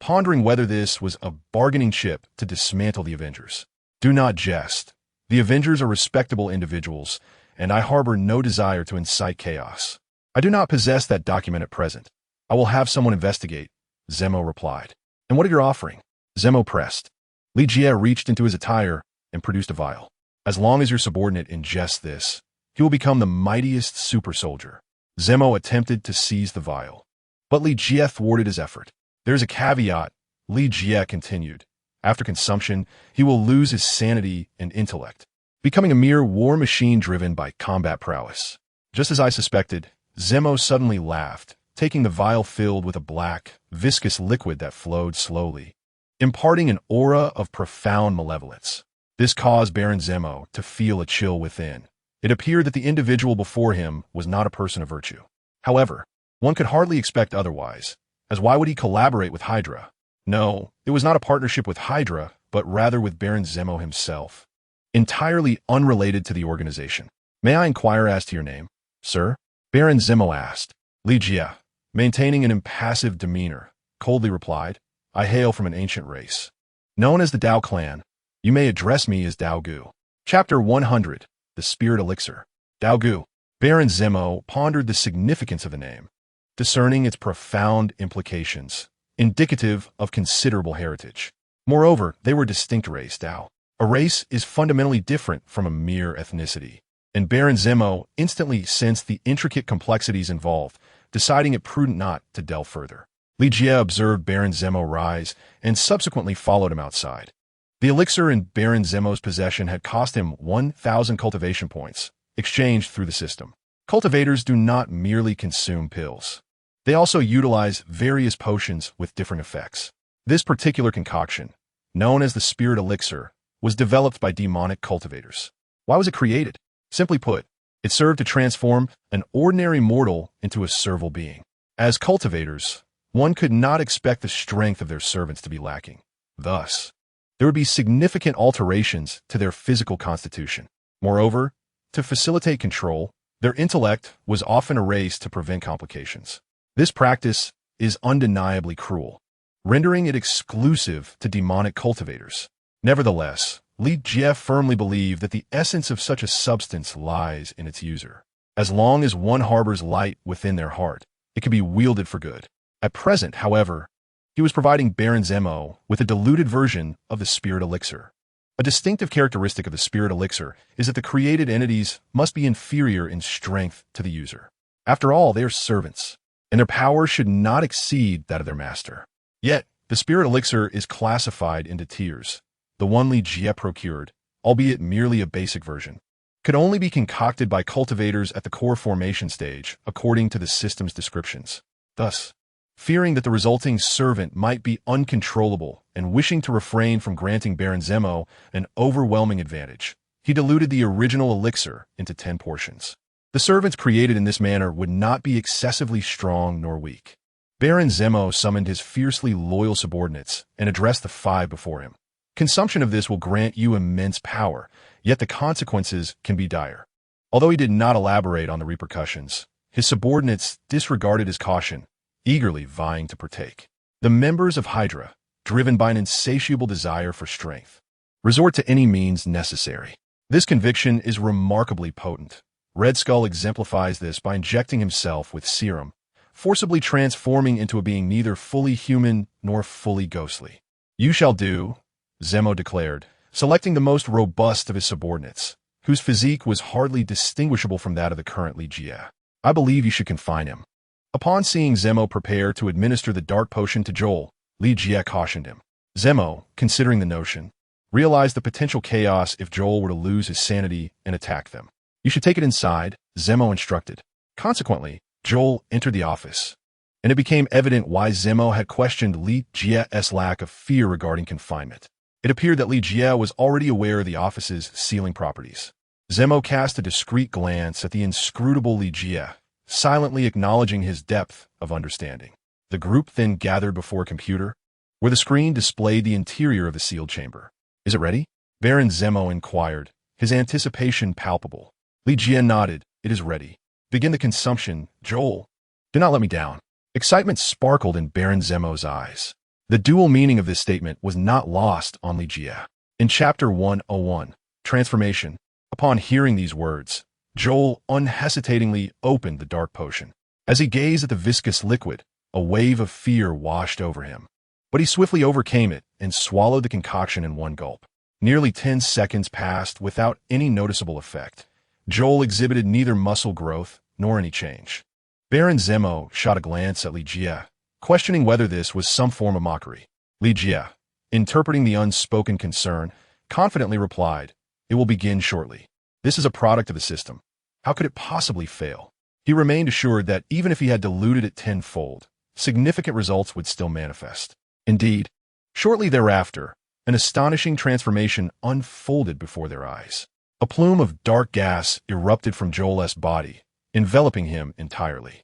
Pondering whether this was a bargaining chip to dismantle the Avengers. "Do not jest. The Avengers are respectable individuals, and I harbor no desire to incite chaos. I do not possess that document at present. I will have someone investigate," Zemo replied. "And what are you offering?" Zemo pressed. Li Jie reached into his attire and produced a vial. "As long as your subordinate ingests this, he will become the mightiest super soldier." Zemo attempted to seize the vial, but Li Jie thwarted his effort. "There's a caveat," Li Jie continued. "After consumption, he will lose his sanity and intellect, becoming a mere war machine driven by combat prowess." Just as I suspected, Zemo suddenly laughed, taking the vial filled with a black, viscous liquid that flowed slowly, imparting an aura of profound malevolence. This caused Baron Zemo to feel a chill within. It appeared that the individual before him was not a person of virtue. However, one could hardly expect otherwise, as why would he collaborate with Hydra? No, it was not a partnership with Hydra, but rather with Baron Zemo himself, entirely unrelated to the organization. "May I inquire as to your name, sir?" Baron Zemo asked. Li Jie, maintaining an impassive demeanor, coldly replied, "I hail from an ancient race. Known as the Dao clan, you may address me as Dao Gu." Chapter 100, The Spirit Elixir. Dao Gu. Baron Zemo pondered the significance of the name, discerning its profound implications, indicative of considerable heritage. Moreover, they were a distinct race, Dao. A race is fundamentally different from a mere ethnicity, and Baron Zemo instantly sensed the intricate complexities involved, deciding it prudent not to delve further. Li Jie observed Baron Zemo rise and subsequently followed him outside. The elixir in Baron Zemo's possession had cost him 1,000 cultivation points, exchanged through the system. Cultivators do not merely consume pills. They also utilize various potions with different effects. This particular concoction, known as the Spirit Elixir, was developed by demonic cultivators. Why was it created? Simply put, it served to transform an ordinary mortal into a servile being. As cultivators, one could not expect the strength of their servants to be lacking. Thus, there would be significant alterations to their physical constitution. Moreover, to facilitate control, their intellect was often erased to prevent complications. This practice is undeniably cruel, rendering it exclusive to demonic cultivators. Nevertheless, Li Jie firmly believed that the essence of such a substance lies in its user. As long as one harbors light within their heart, it can be wielded for good. At present, however, he was providing Baron Zemo with a diluted version of the Spirit Elixir. A distinctive characteristic of the Spirit Elixir is that the created entities must be inferior in strength to the user. After all, they are servants, and their power should not exceed that of their master. Yet, the Spirit Elixir is classified into tiers. The one Li Jie procured, albeit merely a basic version, could only be concocted by cultivators at the core formation stage, according to the system's descriptions. Thus, fearing that the resulting servant might be uncontrollable and wishing to refrain from granting Baron Zemo an overwhelming advantage, he diluted the original elixir into 10 portions. The servants created in this manner would not be excessively strong nor weak. Baron Zemo summoned his fiercely loyal subordinates and addressed the 5 before him. Consumption of this will grant you immense power, yet the consequences can be dire. Although he did not elaborate on the repercussions, his subordinates disregarded his caution, eagerly vying to partake. The members of Hydra, driven by an insatiable desire for strength, resort to any means necessary. This conviction is remarkably potent. Red Skull exemplifies this by injecting himself with serum, forcibly transforming into a being neither fully human nor fully ghostly. "You shall do," Zemo declared, selecting the most robust of his subordinates, whose physique was hardly distinguishable from that of the current Li Jie. "I believe you should confine him." Upon seeing Zemo prepare to administer the dark potion to Joel, Li Jie cautioned him. Zemo, considering the notion, realized the potential chaos if Joel were to lose his sanity and attack them. "You should take it inside," Zemo instructed. Consequently, Joel entered the office, and it became evident why Zemo had questioned Li Jie's lack of fear regarding confinement. It appeared that Li Jie was already aware of the office's sealing properties. Zemo cast a discreet glance at the inscrutable Li Jie, silently acknowledging his depth of understanding. The group then gathered before a computer, where the screen displayed the interior of the sealed chamber. "Is it ready?" Baron Zemo inquired, his anticipation palpable. Li Jie nodded. "It is ready. Begin the consumption, Joel. Do not let me down." Excitement sparkled in Baron Zemo's eyes. The dual meaning of this statement was not lost on Li Jie. In Chapter 101, Transformation, upon hearing these words, Joel unhesitatingly opened the dark potion. As he gazed at the viscous liquid, a wave of fear washed over him. But he swiftly overcame it and swallowed the concoction in one gulp. Nearly 10 seconds passed without any noticeable effect. Joel exhibited neither muscle growth nor any change. Baron Zemo shot a glance at Li Jie, questioning whether this was some form of mockery. Li Jie, interpreting the unspoken concern, confidently replied, "It will begin shortly. This is a product of the system. How could it possibly fail?" He remained assured that even if he had diluted it tenfold, significant results would still manifest. Indeed, shortly thereafter, an astonishing transformation unfolded before their eyes. A plume of dark gas erupted from Joel's body, enveloping him entirely.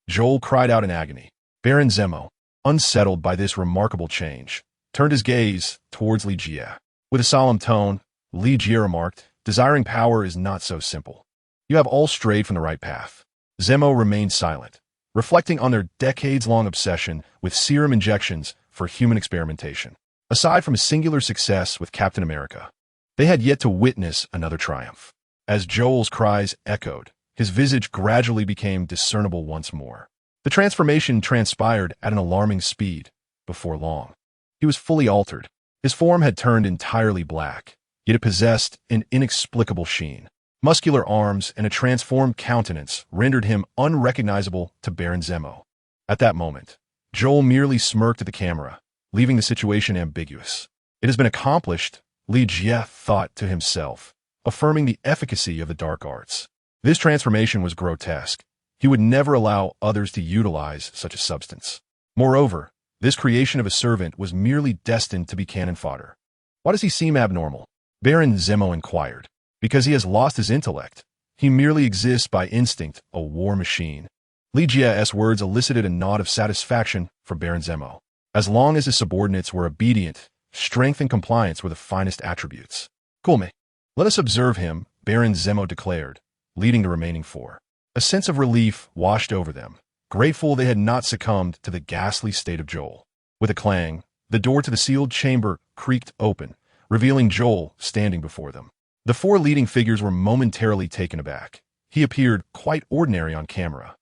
Joel cried out in agony. Baron Zemo, unsettled by this remarkable change, turned his gaze towards Li Jie. With a solemn tone, Li Jie remarked, "Desiring power is not so simple. You have all strayed from the right path." Zemo remained silent, reflecting on their decades-long obsession with serum injections for human experimentation. Aside from a singular success with Captain America, they had yet to witness another triumph. As Joel's cries echoed, his visage gradually became discernible once more. The transformation transpired at an alarming speed. Before long, he was fully altered. His form had turned entirely black, yet it possessed an inexplicable sheen. Muscular arms and a transformed countenance rendered him unrecognizable to Baron Zemo. At that moment, Joel merely smirked at the camera, leaving the situation ambiguous. "It has been accomplished," Li Jie thought to himself, affirming the efficacy of the dark arts. This transformation was grotesque. He would never allow others to utilize such a substance. Moreover, this creation of a servant was merely destined to be cannon fodder. "Why does he seem abnormal?" Baron Zemo inquired. "Because he has lost his intellect. He merely exists by instinct, a war machine." Li Jie's words elicited a nod of satisfaction from Baron Zemo. As long as his subordinates were obedient, strength and compliance were the finest attributes. "Cool. Let us observe him," Baron Zemo declared, leading the remaining four. A sense of relief washed over them, grateful they had not succumbed to the ghastly state of Joel. With a clang, the door to the sealed chamber creaked open, revealing Joel standing before them. The four leading figures were momentarily taken aback. He appeared quite ordinary on camera.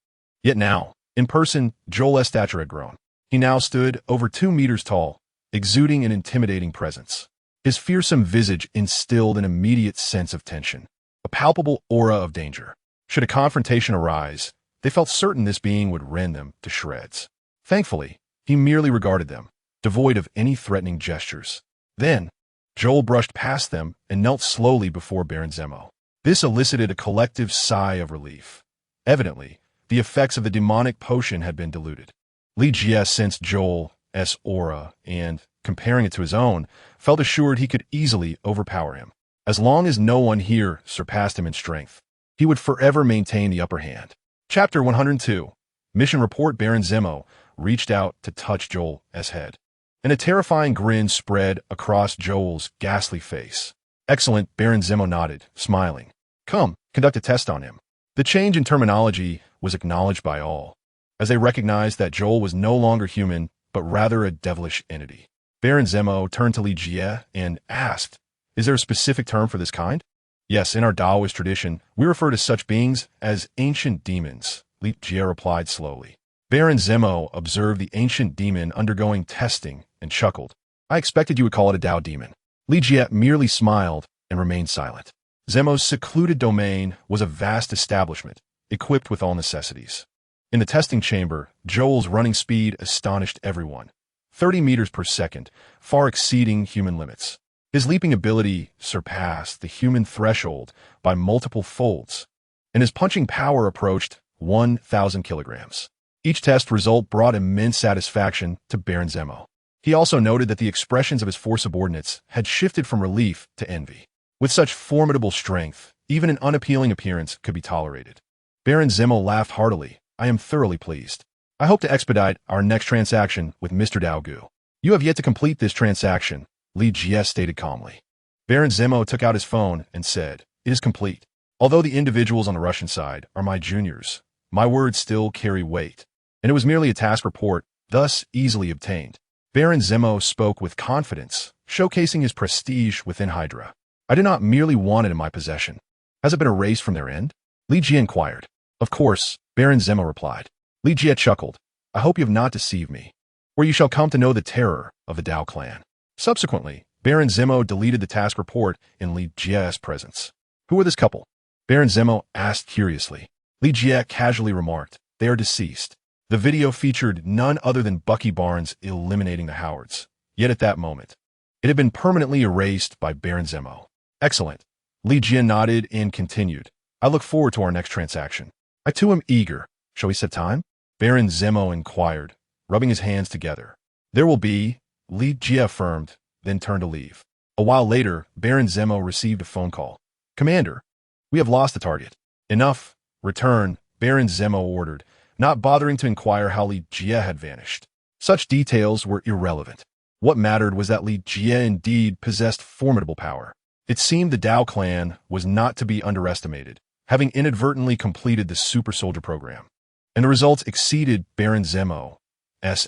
Yet now, in person, Joel's stature had grown. He now stood over 2 meters tall, exuding an intimidating presence. His fearsome visage instilled an immediate sense of tension, a palpable aura of danger. Should a confrontation arise, they felt certain this being would rend them to shreds. Thankfully, he merely regarded them, devoid of any threatening gestures. Then, Joel brushed past them and knelt slowly before Baron Zemo. This elicited a collective sigh of relief. Evidently, the effects of the demonic potion had been diluted. Li Jie sensed Joel's aura and, comparing it to his own, felt assured he could easily overpower him. As long as no one here surpassed him in strength, he would forever maintain the upper hand. Chapter 102. Mission Report. Baron Zemo reached out to touch Joel's head, and a terrifying grin spread across Joel's ghastly face. "Excellent," Baron Zemo nodded, smiling. "Come, conduct a test on him." The change in terminology was acknowledged by all, as they recognized that Joel was no longer human, but rather a devilish entity. Baron Zemo turned to Li Jie and asked, "Is there a specific term for this kind?" "Yes, in our Taoist tradition, we refer to such beings as ancient demons," Li Jie replied slowly. Baron Zemo observed the ancient demon undergoing testing and chuckled. "I expected you would call it a Tao demon." Li Jie merely smiled and remained silent. Zemo's secluded domain was a vast establishment, equipped with all necessities. In the testing chamber, Joel's running speed astonished everyone. 30 meters per second, far exceeding human limits. His leaping ability surpassed the human threshold by multiple folds, and his punching power approached 1,000 kilograms. Each test result brought immense satisfaction to Baron Zemo. He also noted that the expressions of his four subordinates had shifted from relief to envy. With such formidable strength, even an unappealing appearance could be tolerated. Baron Zemo laughed heartily. "I am thoroughly pleased. I hope to expedite our next transaction with Mr. Daogu." "You have yet to complete this transaction," Li Jie stated calmly. Baron Zemo took out his phone and said, "It is complete. Although the individuals on the Russian side are my juniors, my words still carry weight, and it was merely a task report, thus easily obtained." Baron Zemo spoke with confidence, showcasing his prestige within Hydra. "I did not merely want it in my possession. Has it been erased from their end?" Li Jie inquired. "Of course," Baron Zemo replied. Li Jie chuckled. "I hope you have not deceived me, where you shall come to know the terror of the Tao clan." Subsequently, Baron Zemo deleted the task report in Li Jie's presence. "Who are this couple?" Baron Zemo asked curiously. Li Jie casually remarked, "They are deceased." The video featured none other than Bucky Barnes eliminating the Howards. Yet at that moment, it had been permanently erased by Baron Zemo. "Excellent." Li Jie nodded and continued. "I look forward to our next transaction. I too am eager. Shall we set time?" Baron Zemo inquired, rubbing his hands together. "There will be," Li Jie affirmed, then turned to leave. A while later, Baron Zemo received a phone call. "Commander, we have lost the target." "Enough. Return," Baron Zemo ordered, not bothering to inquire how Li Jie had vanished. Such details were irrelevant. What mattered was that Li Jie indeed possessed formidable power. It seemed the Dao clan was not to be underestimated, having inadvertently completed the super soldier program. And the results exceeded Baron Zemo's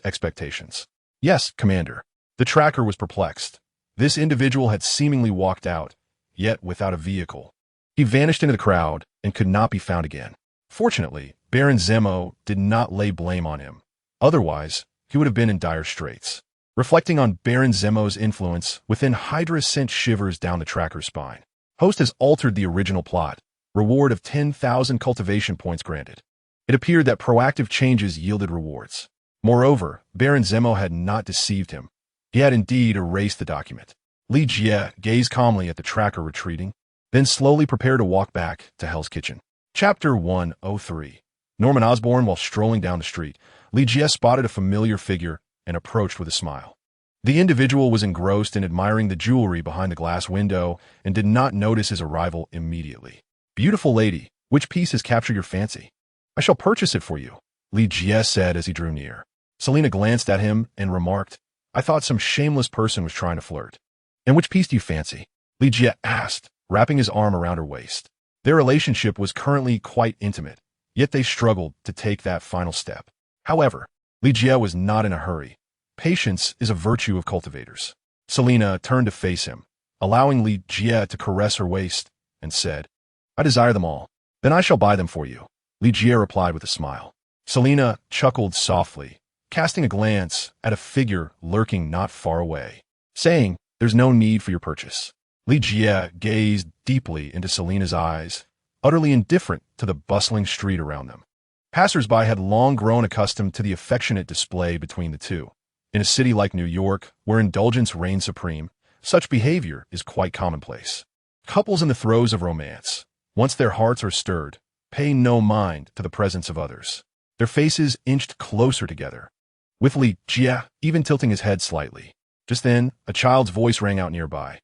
expectations. Yes, Commander. The tracker was perplexed. This individual had seemingly walked out, yet without a vehicle. He vanished into the crowd and could not be found again. Fortunately, Baron Zemo did not lay blame on him. Otherwise, he would have been in dire straits. Reflecting on Baron Zemo's influence within Hydra sent shivers down the tracker's spine. Host has altered the original plot. Reward of 10,000 cultivation points granted. It appeared that proactive changes yielded rewards. Moreover, Baron Zemo had not deceived him. He had indeed erased the document. Li Jie gazed calmly at the tracker retreating, then slowly prepared to walk back to Hell's Kitchen. Chapter 103. Norman Osborn, while strolling down the street, Li Jie spotted a familiar figure and approached with a smile. The individual was engrossed in admiring the jewelry behind the glass window and did not notice his arrival immediately. "Beautiful lady, which piece has captured your fancy? I shall purchase it for you," Li Jie said as he drew near. Selina glanced at him and remarked, "I thought some shameless person was trying to flirt." "And which piece do you fancy?" Li Jie asked, wrapping his arm around her waist. Their relationship was currently quite intimate, yet they struggled to take that final step. However, Li Jie was not in a hurry. Patience is a virtue of cultivators. Selina turned to face him, allowing Li Jie to caress her waist, and said, "I desire them all. Then I shall buy them for you," Li Jie replied with a smile. Selina chuckled softly, casting a glance at a figure lurking not far away, saying, "There's no need for your purchase." Li Jie gazed deeply into Selina's eyes, utterly indifferent to the bustling street around them. Passers-by had long grown accustomed to the affectionate display between the two. In a city like New York, where indulgence reigns supreme, such behavior is quite commonplace. Couples in the throes of romance, once their hearts are stirred, pay no mind to the presence of others. Their faces inched closer together, with Li Jie even tilting his head slightly. Just then, a child's voice rang out nearby.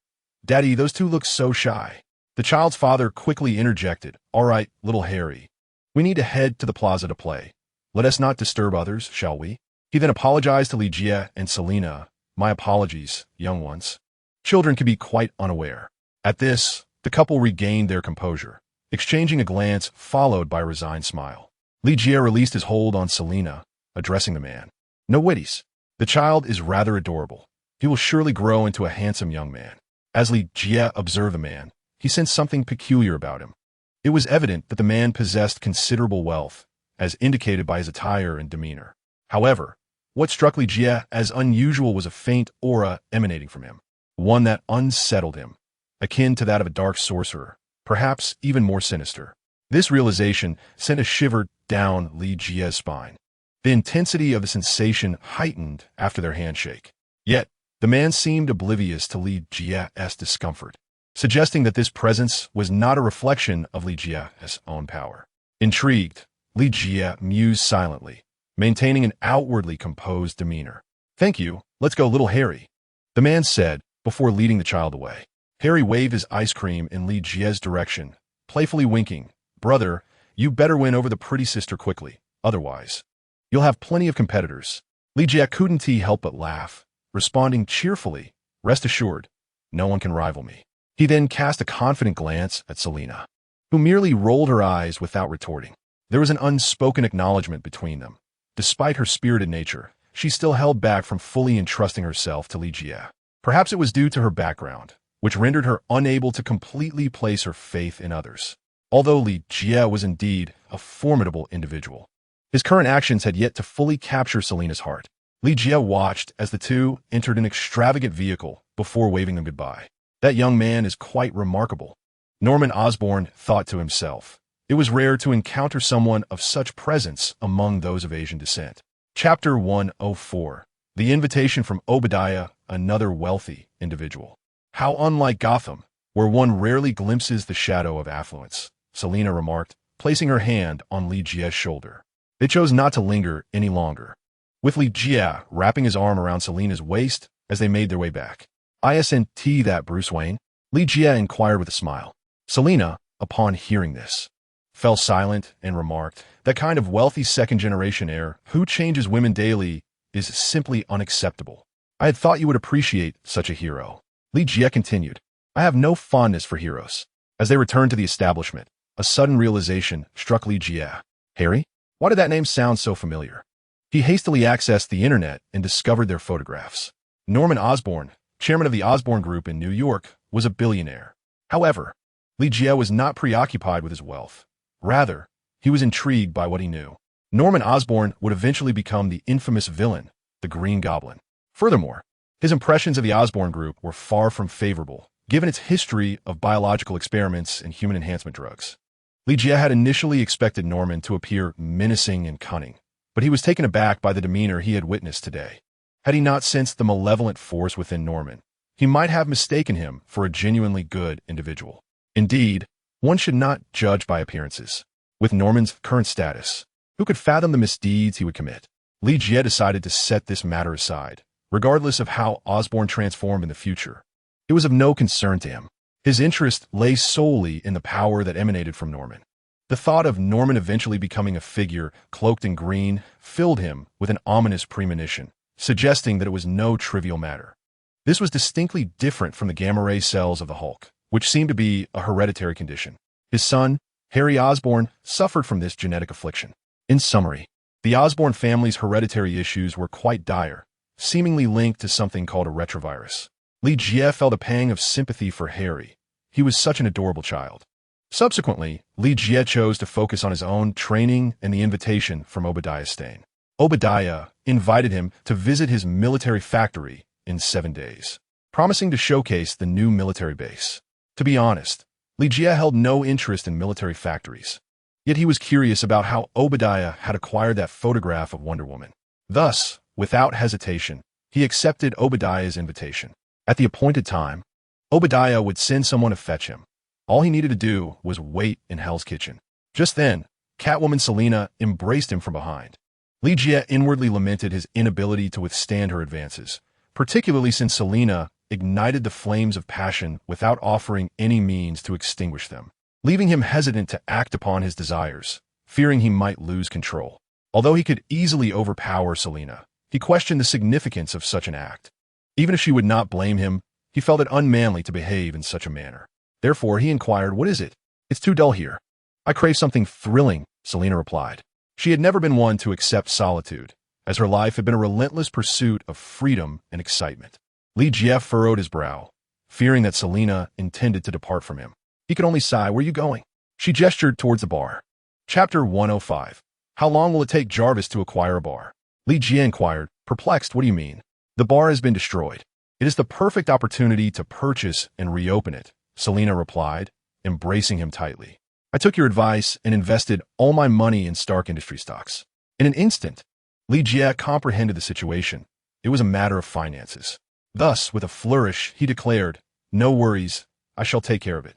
"Daddy, those two look so shy." The child's father quickly interjected, "All right, little Harry. We need to head to the plaza to play. Let us not disturb others, shall we?" He then apologized to Li Jie and Selina. "My apologies, young ones." Children can be quite unaware. At this, the couple regained their composure, exchanging a glance followed by a resigned smile. Li Jie released his hold on Selina, addressing the man. "No witties. The child is rather adorable. He will surely grow into a handsome young man." As Li Jie observed the man, he sensed something peculiar about him. It was evident that the man possessed considerable wealth, as indicated by his attire and demeanor. However, what struck Li Jie as unusual was a faint aura emanating from him, one that unsettled him, akin to that of a dark sorcerer, perhaps even more sinister. This realization sent a shiver down Li Jie's spine. The intensity of the sensation heightened after their handshake. Yet, the man seemed oblivious to Li Jie's discomfort, suggesting that this presence was not a reflection of Li Jie's own power. Intrigued, Li Jie mused silently, maintaining an outwardly composed demeanor. "Thank you, let's go, little Harry," the man said before leading the child away. Harry waved his ice cream in Li Jie's direction, playfully winking. "Brother, you better win over the pretty sister quickly, otherwise you'll have plenty of competitors." Li Jie couldn't help but laugh, responding cheerfully, "Rest assured, no one can rival me." He then cast a confident glance at Selina, who merely rolled her eyes without retorting. There was an unspoken acknowledgement between them. Despite her spirited nature, she still held back from fully entrusting herself to Li Jie. Perhaps it was due to her background, which rendered her unable to completely place her faith in others. Although Li Jie was indeed a formidable individual, his current actions had yet to fully capture Selina's heart. Li Jie watched as the two entered an extravagant vehicle before waving them goodbye. "That young man is quite remarkable," Norman Osborn thought to himself. It was rare to encounter someone of such presence among those of Asian descent. Chapter 104. The invitation from Obadiah, another wealthy individual. "How unlike Gotham, where one rarely glimpses the shadow of affluence," Selina remarked, placing her hand on Li Jie's shoulder. They chose not to linger any longer, with Li Jie wrapping his arm around Selina's waist as they made their way back. "Isn't that Bruce Wayne?" Li Jie inquired with a smile. Selina, upon hearing this, fell silent and remarked, "That kind of wealthy second-generation heir who changes women daily is simply unacceptable." I had thought you would appreciate such a hero. Li Jie continued. I have no fondness for heroes. As they returned to the establishment, a sudden realization struck Li Jie. Harry? Why did that name sound so familiar? He hastily accessed the internet and discovered their photographs. Norman Osborn, chairman of the Osborn Group in New York, was a billionaire. However, Li Jie was not preoccupied with his wealth. Rather, he was intrigued by what he knew. Norman Osborn would eventually become the infamous villain, the Green Goblin. Furthermore, his impressions of the Osborn Group were far from favorable, given its history of biological experiments and human enhancement drugs. Li Jie had initially expected Norman to appear menacing and cunning, but he was taken aback by the demeanor he had witnessed today. Had he not sensed the malevolent force within Norman, he might have mistaken him for a genuinely good individual. Indeed, one should not judge by appearances. With Norman's current status, who could fathom the misdeeds he would commit? Li Jie decided to set this matter aside, regardless of how Osborn transformed in the future. It was of no concern to him. His interest lay solely in the power that emanated from Norman. The thought of Norman eventually becoming a figure cloaked in green filled him with an ominous premonition, suggesting that it was no trivial matter. This was distinctly different from the gamma-ray cells of the Hulk, which seemed to be a hereditary condition. His son, Harry Osborn, suffered from this genetic affliction. In summary, the Osborn family's hereditary issues were quite dire, seemingly linked to something called a retrovirus. Li Jie felt a pang of sympathy for Harry. He was such an adorable child. Subsequently, Li Jie chose to focus on his own training and the invitation from Obadiah Stane. Obadiah invited him to visit his military factory in 7 days, promising to showcase the new military base. To be honest, Li Jie held no interest in military factories. Yet he was curious about how Obadiah had acquired that photograph of Wonder Woman. Thus, without hesitation, he accepted Obadiah's invitation. At the appointed time, Obadiah would send someone to fetch him. All he needed to do was wait in Hell's Kitchen. Just then, Catwoman Selina embraced him from behind. Li Jie inwardly lamented his inability to withstand her advances, particularly since Selina ignited the flames of passion without offering any means to extinguish them, leaving him hesitant to act upon his desires, fearing he might lose control. Although he could easily overpower Selina, he questioned the significance of such an act. Even if she would not blame him, he felt it unmanly to behave in such a manner. Therefore, he inquired, "What is it? It's too dull here." "I crave something thrilling," Selina replied. She had never been one to accept solitude, as her life had been a relentless pursuit of freedom and excitement. Li Jie furrowed his brow, fearing that Selina intended to depart from him. He could only sigh. "Where are you going?" She gestured towards the bar. Chapter 105. How long will it take Jarvis to acquire a bar? Li Jie inquired, perplexed. "What do you mean?" "The bar has been destroyed. It is the perfect opportunity to purchase and reopen it," Selina replied, embracing him tightly. "I took your advice and invested all my money in Stark Industries stocks." In an instant, Li Jie comprehended the situation. It was a matter of finances. Thus, with a flourish, he declared, "No worries, I shall take care of it."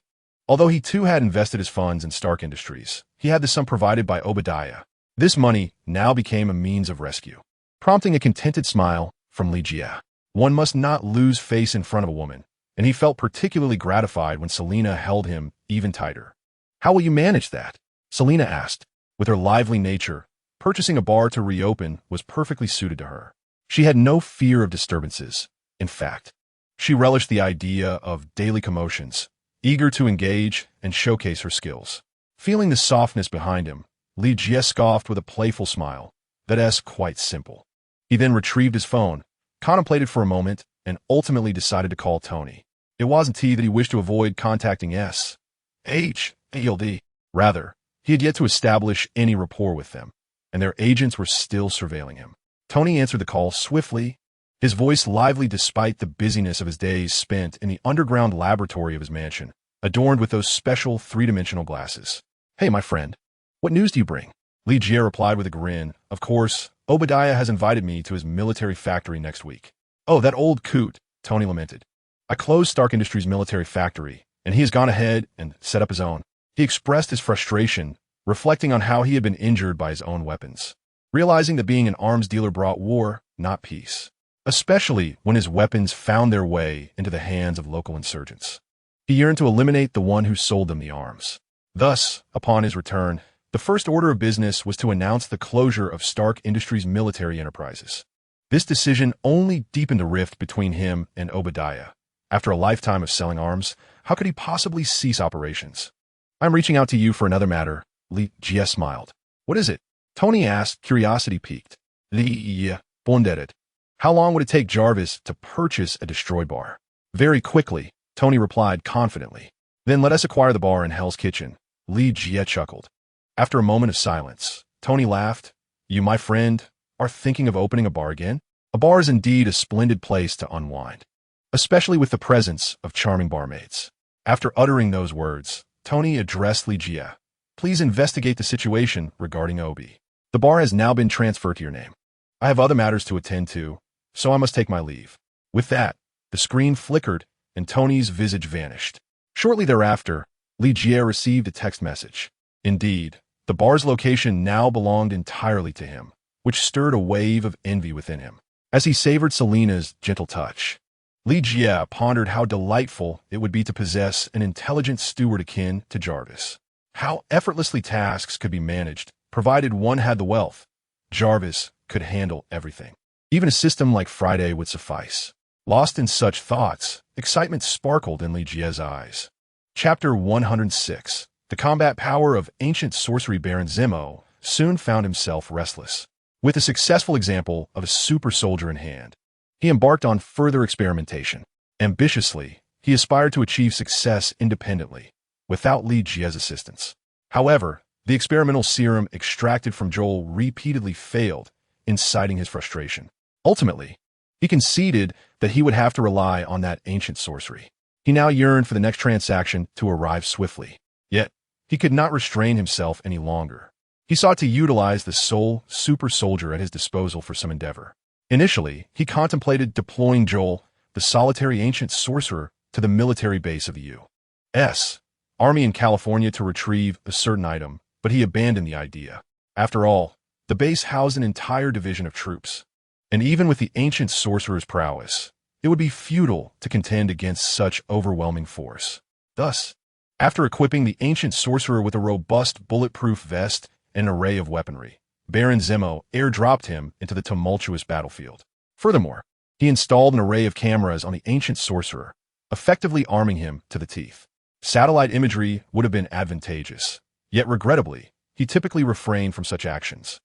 Although he too had invested his funds in Stark Industries, he had the sum provided by Obadiah. This money now became a means of rescue, prompting a contented smile from Li Jie. One must not lose face in front of a woman, and he felt particularly gratified when Selina held him even tighter. "How will you manage that?" Selina asked. With her lively nature, purchasing a bar to reopen was perfectly suited to her. She had no fear of disturbances. In fact, she relished the idea of daily commotions, eager to engage and showcase her skills. Feeling the softness behind him, Li Jie scoffed with a playful smile. "That's quite simple." He then retrieved his phone, contemplated for a moment, and ultimately decided to call Tony. It wasn't he that he wished to avoid contacting S.H.A.L.D. Rather, he had yet to establish any rapport with them, and their agents were still surveilling him. Tony answered the call swiftly, his voice lively despite the busyness of his days spent in the underground laboratory of his mansion, adorned with those special three-dimensional glasses. "Hey, my friend, what news do you bring?" Li Jie replied with a grin. "Of course, Obadiah has invited me to his military factory next week." "Oh, that old coot," Tony lamented. "I closed Stark Industries' military factory, and he has gone ahead and set up his own." He expressed his frustration, reflecting on how he had been injured by his own weapons, realizing that being an arms dealer brought war, not peace, especially when his weapons found their way into the hands of local insurgents. He yearned to eliminate the one who sold them the arms. Thus, upon his return, the first order of business was to announce the closure of Stark Industries' military enterprises. This decision only deepened the rift between him and Obadiah. After a lifetime of selling arms, how could he possibly cease operations? I'm reaching out to you for another matter, Li Jie smiled. What is it? Tony asked, curiosity piqued. Li Bondered. How long would it take Jarvis to purchase a destroy bar? Very quickly, Tony replied confidently. Then let us acquire the bar in Hell's Kitchen. Li Jie chuckled. After a moment of silence, Tony laughed. You, my friend, are thinking of opening a bar again? A bar is indeed a splendid place to unwind, especially with the presence of charming barmaids. After uttering those words, Tony addressed Li Jie. Please investigate the situation regarding Obi. The bar has now been transferred to your name. I have other matters to attend to, so I must take my leave. With that, the screen flickered and Tony's visage vanished. Shortly thereafter, Li Jie received a text message. Indeed, the bar's location now belonged entirely to him, which stirred a wave of envy within him. As he savored Selena's gentle touch, Li Jie pondered how delightful it would be to possess an intelligent steward akin to Jarvis. How effortlessly tasks could be managed, provided one had the wealth. Jarvis could handle everything. Even a system like Friday would suffice. Lost in such thoughts, excitement sparkled in Li Jie's eyes. Chapter 106. The combat power of ancient sorcery Baron Zemo soon found himself restless. With a successful example of a super soldier in hand, he embarked on further experimentation. Ambitiously, he aspired to achieve success independently, without Li Jie's assistance. However, the experimental serum extracted from Joel repeatedly failed, inciting his frustration. Ultimately, he conceded that he would have to rely on that ancient sorcery. He now yearned for the next transaction to arrive swiftly. Yet, he could not restrain himself any longer. He sought to utilize the sole super soldier at his disposal for some endeavor. Initially, he contemplated deploying Joel, the solitary ancient sorcerer, to the military base of the U.S. Army in California to retrieve a certain item, but he abandoned the idea. After all, the base housed an entire division of troops, and even with the ancient sorcerer's prowess, it would be futile to contend against such overwhelming force. Thus, after equipping the ancient sorcerer with a robust bulletproof vest and an array of weaponry, Baron Zemo airdropped him into the tumultuous battlefield. Furthermore, he installed an array of cameras on the ancient sorcerer, effectively arming him to the teeth. Satellite imagery would have been advantageous, yet regrettably, he typically refrained from such actions.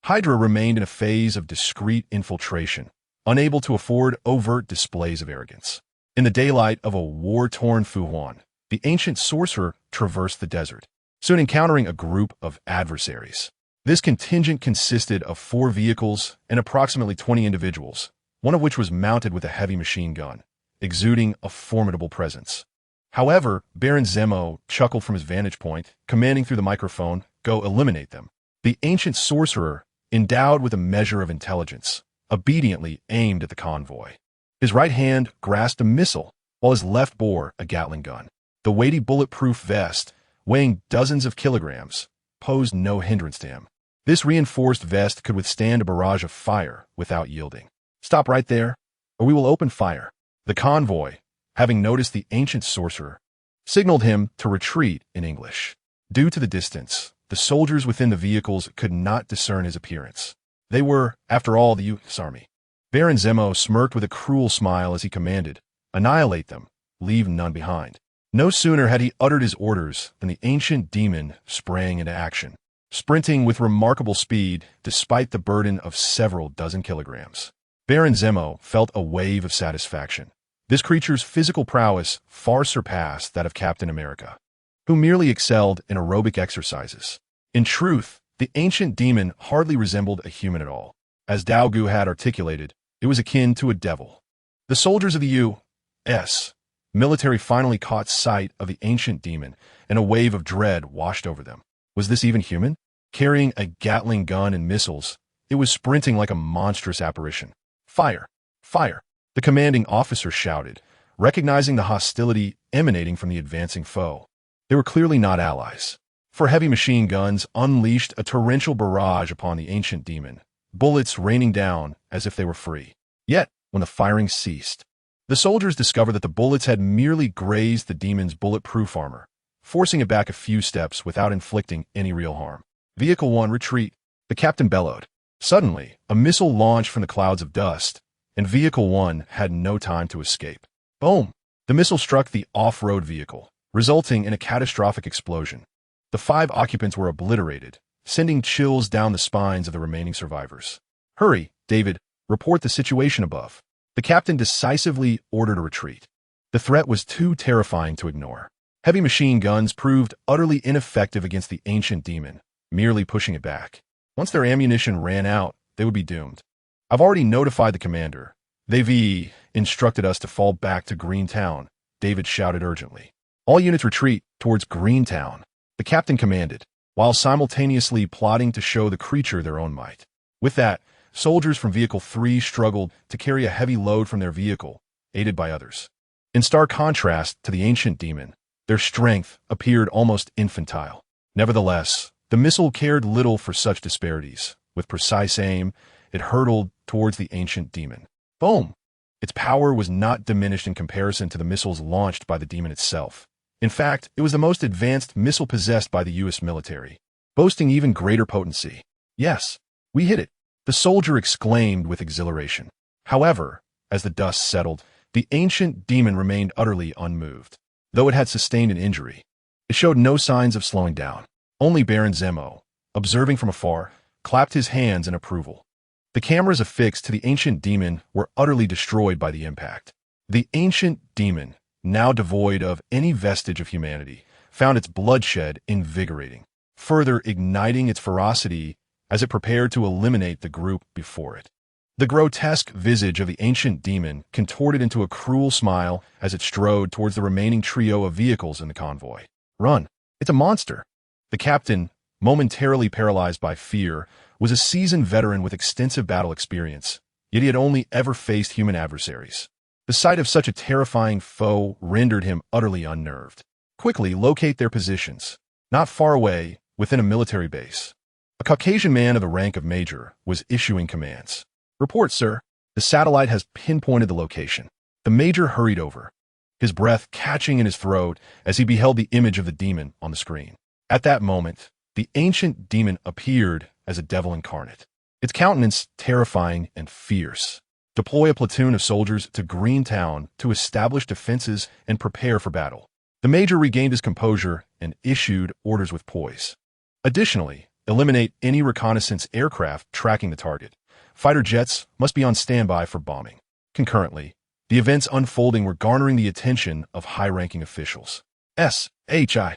Hydra remained in a phase of discreet infiltration, unable to afford overt displays of arrogance. In the daylight of a war-torn Fuhuan, the ancient sorcerer traversed the desert, soon encountering a group of adversaries. This contingent consisted of 4 vehicles and approximately 20 individuals, one of which was mounted with a heavy machine gun, exuding a formidable presence. However, Baron Zemo chuckled from his vantage point, commanding through the microphone, "Go eliminate them." The ancient sorcerer, endowed with a measure of intelligence, obediently aimed at the convoy. His right hand grasped a missile, while his left bore a Gatling gun. The weighty bulletproof vest, weighing dozens of kilograms, posed no hindrance to him. This reinforced vest could withstand a barrage of fire without yielding. "Stop right there, or we will open fire." The convoy, having noticed the ancient sorcerer, signaled him to retreat in English. Due to the distance, the soldiers within the vehicles could not discern his appearance. They were, after all, the U.S. Army. Baron Zemo smirked with a cruel smile as he commanded, "Annihilate them, leave none behind." No sooner had he uttered his orders than the ancient demon sprang into action, sprinting with remarkable speed despite the burden of several dozen kilograms. Baron Zemo felt a wave of satisfaction. This creature's physical prowess far surpassed that of Captain America, who merely excelled in aerobic exercises. In truth, the ancient demon hardly resembled a human at all. As Dao Gu had articulated, it was akin to a devil. The soldiers of the U.S. military finally caught sight of the ancient demon, and a wave of dread washed over them. Was this even human? Carrying a Gatling gun and missiles, it was sprinting like a monstrous apparition. "Fire! Fire!" the commanding officer shouted, recognizing the hostility emanating from the advancing foe. They were clearly not allies, for heavy machine guns unleashed a torrential barrage upon the ancient demon, bullets raining down as if they were free. Yet, when the firing ceased, the soldiers discovered that the bullets had merely grazed the demon's bulletproof armor, forcing it back a few steps without inflicting any real harm. "Vehicle 1, retreat," the captain bellowed. Suddenly, a missile launched from the clouds of dust, and Vehicle 1 had no time to escape. Boom! The missile struck the off-road vehicle, resulting in a catastrophic explosion. The 5 occupants were obliterated, sending chills down the spines of the remaining survivors. "Hurry, David, report the situation above." The captain decisively ordered a retreat. The threat was too terrifying to ignore. Heavy machine guns proved utterly ineffective against the ancient demon, merely pushing it back. Once their ammunition ran out, they would be doomed. "I've already notified the commander. They've instructed us to fall back to Greentown," David shouted urgently. "All units retreat towards Greentown," the captain commanded, while simultaneously plotting to show the creature their own might. With that, soldiers from Vehicle 3 struggled to carry a heavy load from their vehicle, aided by others. In stark contrast to the ancient demon, their strength appeared almost infantile. Nevertheless, the missile cared little for such disparities. With precise aim, it hurtled towards the ancient demon. Boom! Its power was not diminished in comparison to the missiles launched by the demon itself. In fact, it was the most advanced missile possessed by the U.S. military, boasting even greater potency. "Yes, we hit it," the soldier exclaimed with exhilaration. However, as the dust settled, the ancient demon remained utterly unmoved. Though it had sustained an injury, it showed no signs of slowing down. Only Baron Zemo, observing from afar, clapped his hands in approval. The cameras affixed to the ancient demon were utterly destroyed by the impact. The ancient demon, now devoid of any vestige of humanity, found its bloodshed invigorating, further igniting its ferocity as it prepared to eliminate the group before it. The grotesque visage of the ancient demon contorted into a cruel smile as it strode towards the remaining trio of vehicles in the convoy. "Run! It's a monster!" The captain, momentarily paralyzed by fear, was a seasoned veteran with extensive battle experience, yet he had only ever faced human adversaries. The sight of such a terrifying foe rendered him utterly unnerved. "Quickly locate their positions." Not far away, within a military base, a Caucasian man of the rank of major was issuing commands. "Report, sir. The satellite has pinpointed the location." The major hurried over, his breath catching in his throat as he beheld the image of the demon on the screen. At that moment, the ancient demon appeared as a devil incarnate, its countenance terrifying and fierce. "Deploy a platoon of soldiers to Greentown to establish defenses and prepare for battle." The major regained his composure and issued orders with poise. Additionally, eliminate any reconnaissance aircraft tracking the target. Fighter jets must be on standby for bombing. Concurrently, the events unfolding were garnering the attention of high-ranking officials. SHIELD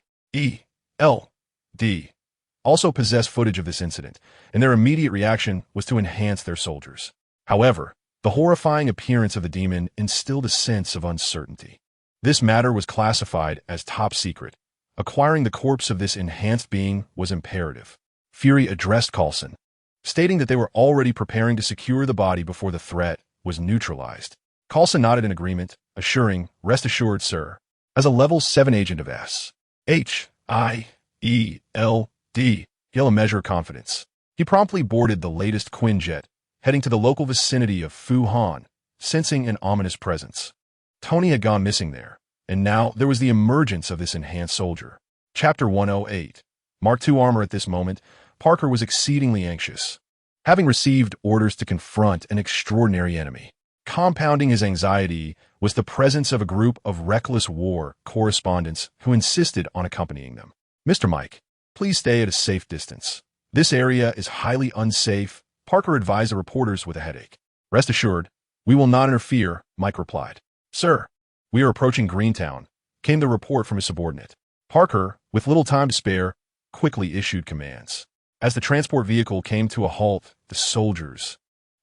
also possessed footage of this incident, and their immediate reaction was to enhance their soldiers. However, the horrifying appearance of the demon instilled a sense of uncertainty. This matter was classified as top secret. Acquiring the corpse of this enhanced being was imperative. Fury addressed Coulson, stating that they were already preparing to secure the body before the threat was neutralized. Coulson nodded in agreement, assuring, "Rest assured, sir." As a level 7 agent of SHIELD, he'll measure confidence. He promptly boarded the latest Quinjet, heading to the local vicinity of Fu Han, sensing an ominous presence. Tony had gone missing there, and now there was the emergence of this enhanced soldier. Chapter 108. Mark II armor. At this moment, Parker was exceedingly anxious, having received orders to confront an extraordinary enemy. Compounding his anxiety was the presence of a group of reckless war correspondents who insisted on accompanying them. "Mr. Mike, please stay at a safe distance. This area is highly unsafe," Parker advised the reporters with a headache. "Rest assured, we will not interfere," Mike replied. "Sir, we are approaching Greentown," came the report from his subordinate. Parker, with little time to spare, quickly issued commands. As the transport vehicle came to a halt, the soldiers,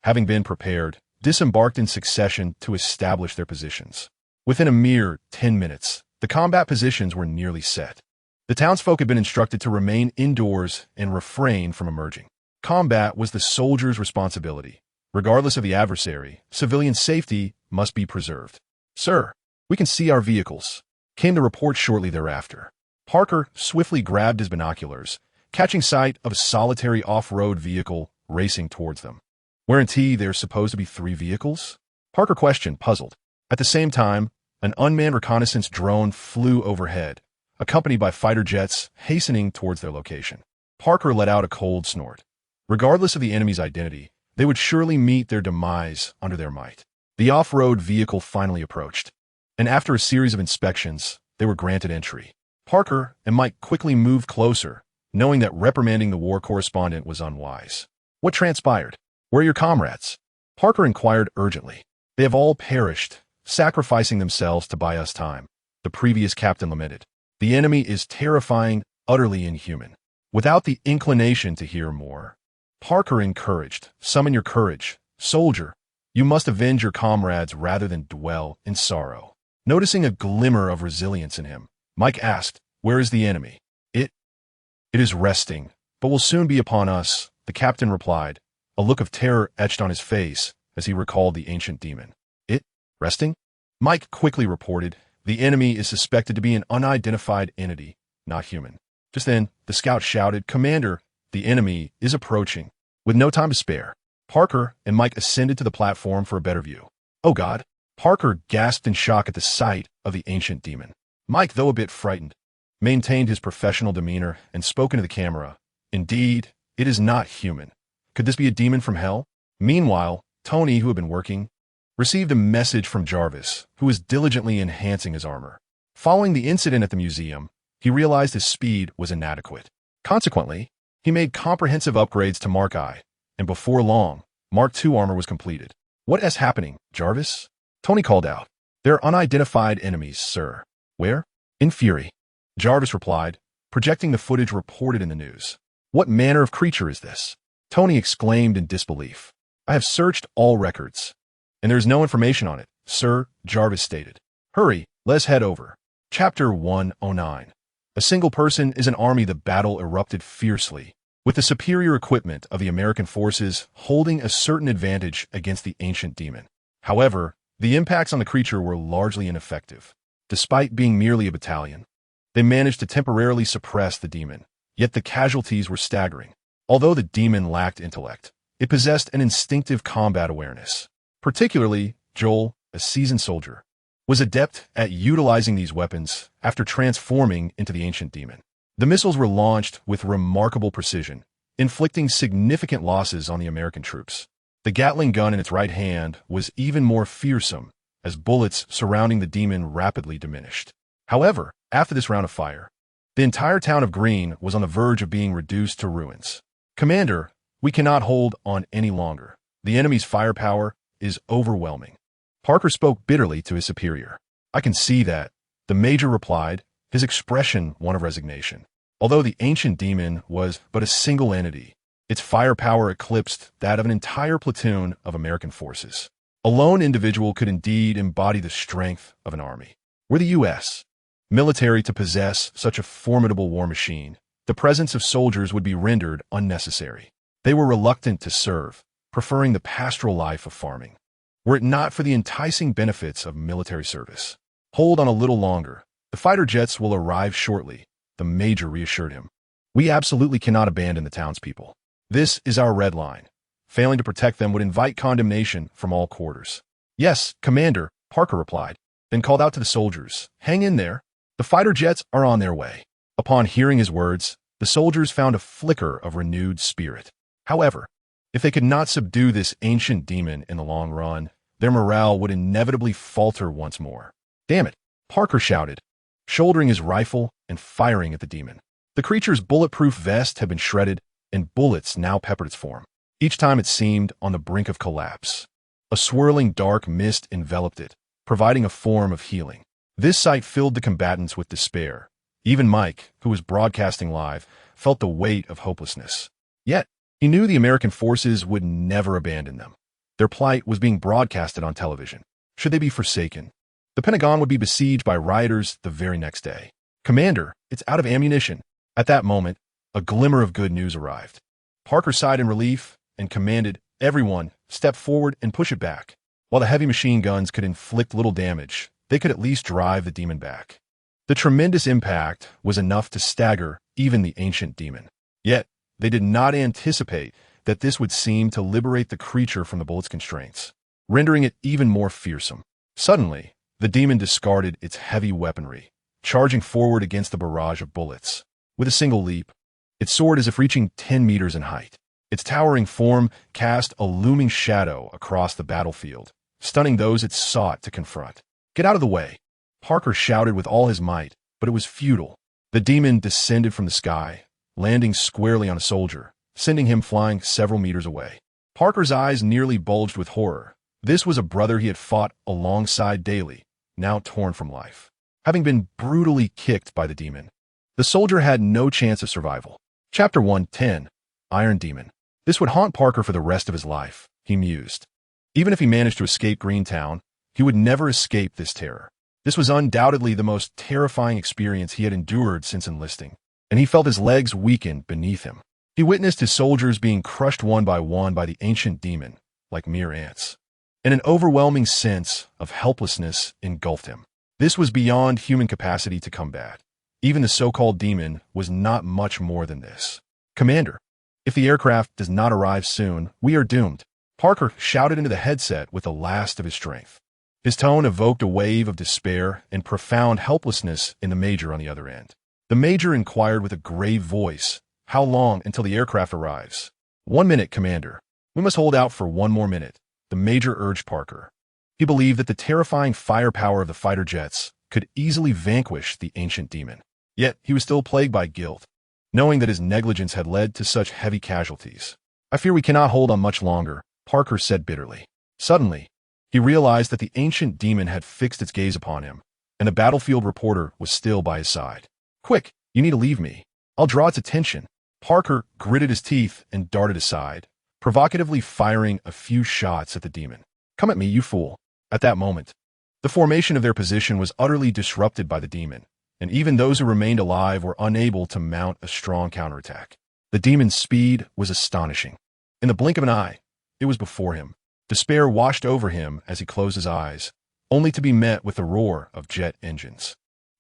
having been prepared, disembarked in succession to establish their positions. Within a mere 10 minutes, the combat positions were nearly set. The townsfolk had been instructed to remain indoors and refrain from emerging. Combat was the soldiers' responsibility. Regardless of the adversary, civilian safety must be preserved. "Sir, we can see our vehicles," came the report shortly thereafter. Parker swiftly grabbed his binoculars, catching sight of a solitary off-road vehicle racing towards them. "Weren't there's supposed to be 3 vehicles?" Parker questioned, puzzled. At the same time, an unmanned reconnaissance drone flew overhead, accompanied by fighter jets hastening towards their location. Parker let out a cold snort. Regardless of the enemy's identity, they would surely meet their demise under their might. The off-road vehicle finally approached, and after a series of inspections, they were granted entry. Parker and Mike quickly moved closer, knowing that reprimanding the war correspondent was unwise. What transpired? Where are your comrades? Parker inquired urgently. They have all perished, sacrificing themselves to buy us time, the previous captain lamented. The enemy is terrifying, utterly inhuman. Without the inclination to hear more, Parker encouraged, summon your courage, soldier. You must avenge your comrades rather than dwell in sorrow. Noticing a glimmer of resilience in him, Mike asked, where is the enemy? It is resting, but will soon be upon us, the captain replied, a look of terror etched on his face as he recalled the ancient demon. It resting? Mike quickly reported, the enemy is suspected to be an unidentified entity, not human. Just then, the scout shouted, Commander, the enemy is approaching. With no time to spare, Parker and Mike ascended to the platform for a better view. Oh God! Parker gasped in shock at the sight of the ancient demon. Mike, though a bit frightened, maintained his professional demeanor and spoke into the camera. Indeed, it is not human. Could this be a demon from hell? Meanwhile, Tony, who had been working, received a message from Jarvis, who was diligently enhancing his armor. Following the incident at the museum, he realized his speed was inadequate. Consequently, he made comprehensive upgrades to Mark I, and before long, Mark II armor was completed. What is happening, Jarvis? Tony called out. They're unidentified enemies, sir. Where? In Fury. Jarvis replied, projecting the footage reported in the news. What manner of creature is this? Tony exclaimed in disbelief. I have searched all records, and there is no information on it, sir, Jarvis stated. Hurry, let's head over. Chapter 109. A single person is an army. The battle erupted fiercely, with the superior equipment of the American forces holding a certain advantage against the ancient demon. However, the impacts on the creature were largely ineffective. Despite being merely a battalion, they managed to temporarily suppress the demon, yet the casualties were staggering. Although the demon lacked intellect, it possessed an instinctive combat awareness. Particularly, Joel, a seasoned soldier, was adept at utilizing these weapons after transforming into the ancient demon. The missiles were launched with remarkable precision, inflicting significant losses on the American troops. The Gatling gun in its right hand was even more fearsome, as bullets surrounding the demon rapidly diminished. However, after this round of fire, the entire town of Green was on the verge of being reduced to ruins. Commander, we cannot hold on any longer. The enemy's firepower is overwhelming. Parker spoke bitterly to his superior. I can see that, the major replied, his expression one of resignation. Although the ancient demon was but a single entity, its firepower eclipsed that of an entire platoon of American forces. A lone individual could indeed embody the strength of an army. Were the U.S. military to possess such a formidable war machine, the presence of soldiers would be rendered unnecessary. They were reluctant to serve, preferring the pastoral life of farming. Were it not for the enticing benefits of military service. Hold on a little longer. The fighter jets will arrive shortly, the major reassured him. We absolutely cannot abandon the townspeople. This is our red line. Failing to protect them would invite condemnation from all quarters. Yes, Commander, Parker replied, then called out to the soldiers, hang in there. The fighter jets are on their way. Upon hearing his words, the soldiers found a flicker of renewed spirit. However, if they could not subdue this ancient demon in the long run, their morale would inevitably falter once more. Damn it, Parker shouted, shouldering his rifle and firing at the demon. The creature's bulletproof vest had been shredded, and bullets now peppered its form. Each time it seemed on the brink of collapse. A swirling dark mist enveloped it, providing a form of healing. This sight filled the combatants with despair. Even Mike, who was broadcasting live, felt the weight of hopelessness. Yet, he knew the American forces would never abandon them. Their plight was being broadcasted on television. Should they be forsaken, the Pentagon would be besieged by rioters the very next day. Commander, it's out of ammunition. At that moment, a glimmer of good news arrived. Parker sighed in relief and commanded, everyone, step forward and push it back. While the heavy machine guns could inflict little damage, they could at least drive the demon back. The tremendous impact was enough to stagger even the ancient demon. Yet, they did not anticipate that this would seem to liberate the creature from the bullet's constraints, rendering it even more fearsome. Suddenly, the demon discarded its heavy weaponry, charging forward against the barrage of bullets. With a single leap, it soared as if reaching 10 meters in height. Its towering form cast a looming shadow across the battlefield, stunning those it sought to confront. "Get out of the way!" Parker shouted with all his might, but it was futile. The demon descended from the sky, landing squarely on a soldier, sending him flying several meters away. Parker's eyes nearly bulged with horror. This was a brother he had fought alongside daily, now torn from life, having been brutally kicked by the demon. The soldier had no chance of survival. Chapter 110, Iron Demon. This would haunt Parker for the rest of his life, he mused. Even if he managed to escape Greentown, he would never escape this terror. This was undoubtedly the most terrifying experience he had endured since enlisting, and he felt his legs weaken beneath him. He witnessed his soldiers being crushed one by the ancient demon, like mere ants, and an overwhelming sense of helplessness engulfed him. This was beyond human capacity to combat. Even the so-called demon was not much more than this. "Commander, if the aircraft does not arrive soon, we are doomed," Parker shouted into the headset with the last of his strength. His tone evoked a wave of despair and profound helplessness in the major on the other end. The major inquired with a grave voice, "How long until the aircraft arrives?" "1 minute, Commander. We must hold out for 1 more minute," the major urged Parker. He believed that the terrifying firepower of the fighter jets could easily vanquish the ancient demon. Yet he was still plagued by guilt, knowing that his negligence had led to such heavy casualties. "I fear we cannot hold on much longer," Parker said bitterly. Suddenly, he realized that the ancient demon had fixed its gaze upon him, and the battlefield reporter was still by his side. "Quick, you need to leave me. I'll draw its attention." Parker gritted his teeth and darted aside, provocatively firing a few shots at the demon. "Come at me, you fool." At that moment, the formation of their position was utterly disrupted by the demon, and even those who remained alive were unable to mount a strong counterattack. The demon's speed was astonishing. In the blink of an eye, it was before him. Despair washed over him as he closed his eyes, only to be met with the roar of jet engines.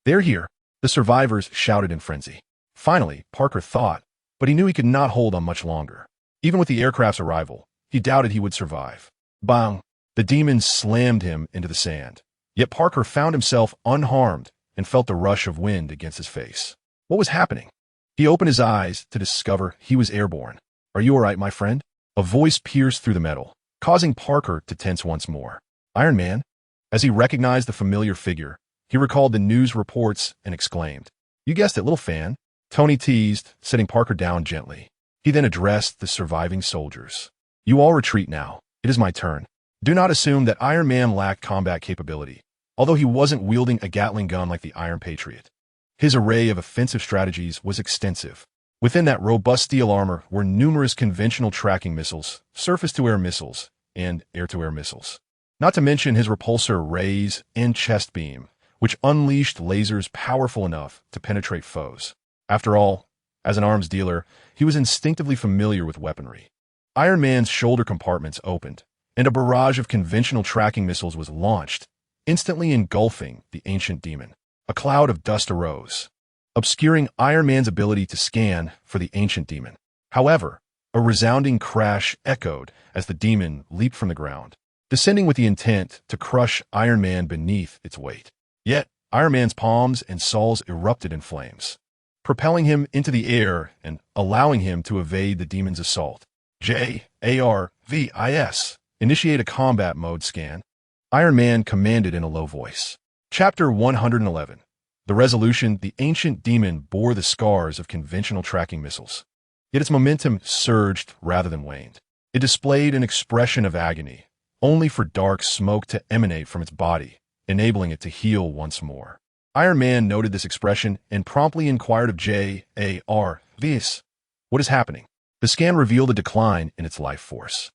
"They're here," the survivors shouted in frenzy. Finally, Parker thought, but he knew he could not hold on much longer. Even with the aircraft's arrival, he doubted he would survive. Bang! The demon slammed him into the sand. Yet Parker found himself unharmed and felt the rush of wind against his face. What was happening? He opened his eyes to discover he was airborne. "Are you all right, my friend?" A voice pierced through the metal, causing Parker to tense once more. "Iron Man?" As he recognized the familiar figure, he recalled the news reports and exclaimed, "You guessed it, little fan." Tony teased, setting Parker down gently. He then addressed the surviving soldiers. "You all retreat now. It is my turn. Do not assume that Iron Man lacked combat capability, although he wasn't wielding a Gatling gun like the Iron Patriot. His array of offensive strategies was extensive. Within that robust steel armor were numerous conventional tracking missiles, surface-to-air missiles, and air-to-air missiles. Not to mention his repulsor rays and chest beam, which unleashed lasers powerful enough to penetrate foes. After all, as an arms dealer, he was instinctively familiar with weaponry. Iron Man's shoulder compartments opened, and a barrage of conventional tracking missiles was launched, instantly engulfing the ancient demon. A cloud of dust arose, obscuring Iron Man's ability to scan for the ancient demon. However, a resounding crash echoed as the demon leaped from the ground, descending with the intent to crush Iron Man beneath its weight. Yet, Iron Man's palms and soles erupted in flames, propelling him into the air and allowing him to evade the demon's assault. "JARVIS, initiate a combat mode scan," Iron Man commanded in a low voice. Chapter 111. The resolution: the ancient demon bore the scars of conventional tracking missiles. Yet its momentum surged rather than waned. It displayed an expression of agony, only for dark smoke to emanate from its body, enabling it to heal once more. Iron Man noted this expression and promptly inquired of JARVIS, "What is happening?" The scan revealed a decline in its life force.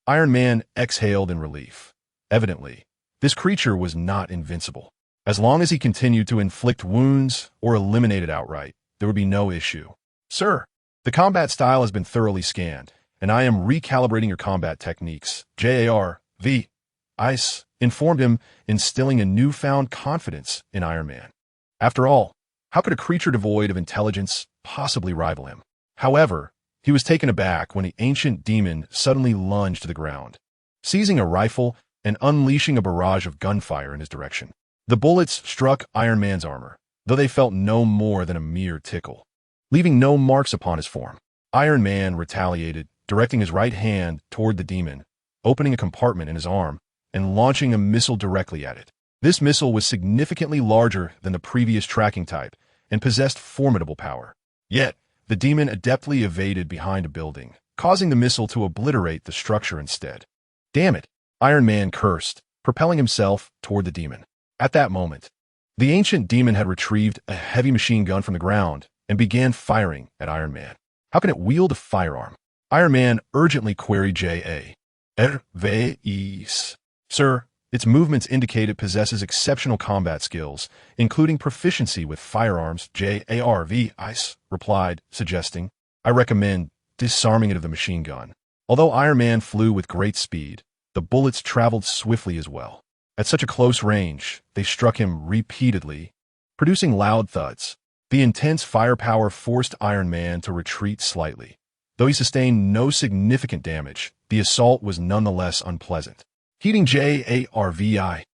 Iron Man exhaled in relief. Evidently, this creature was not invincible. As long as he continued to inflict wounds or eliminate it outright, there would be no issue. "Sir, the combat style has been thoroughly scanned, and I am recalibrating your combat techniques," JARVIS informed him, instilling a newfound confidence in Iron Man. After all, how could a creature devoid of intelligence possibly rival him? However, he was taken aback when the ancient demon suddenly lunged to the ground, seizing a rifle and unleashing a barrage of gunfire in his direction. The bullets struck Iron Man's armor, though they felt no more than a mere tickle, leaving no marks upon his form. Iron Man retaliated, directing his right hand toward the demon, opening a compartment in his arm, and launching a missile directly at it. This missile was significantly larger than the previous tracking type and possessed formidable power. Yet, the demon adeptly evaded behind a building, causing the missile to obliterate the structure instead. Damn it, Iron Man cursed, propelling himself toward the demon. At that moment, the ancient demon had retrieved a heavy machine gun from the ground and began firing at Iron Man. How can it wield a firearm? Iron Man urgently queried J.A.R.V.E.S. Sir, its movements indicate it possesses exceptional combat skills, including proficiency with firearms. J.A.R.V.E.S. replied, suggesting, I recommend disarming it of the machine gun. Although Iron Man flew with great speed, the bullets traveled swiftly as well. At such a close range, they struck him repeatedly, producing loud thuds. The intense firepower forced Iron Man to retreat slightly. Though he sustained no significant damage, the assault was nonetheless unpleasant. Heeding J.A.R.V.I.S.'s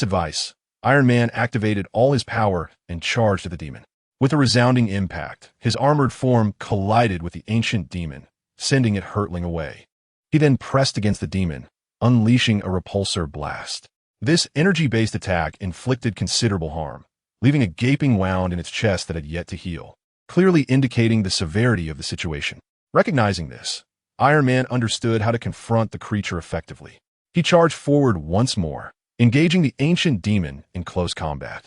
advice, Iron Man activated all his power and charged at the demon. With a resounding impact, his armored form collided with the ancient demon, sending it hurtling away. He then pressed against the demon, unleashing a repulsor blast. This energy-based attack inflicted considerable harm, leaving a gaping wound in its chest that had yet to heal, clearly indicating the severity of the situation. Recognizing this, Iron Man understood how to confront the creature effectively. He charged forward once more, engaging the ancient demon in close combat.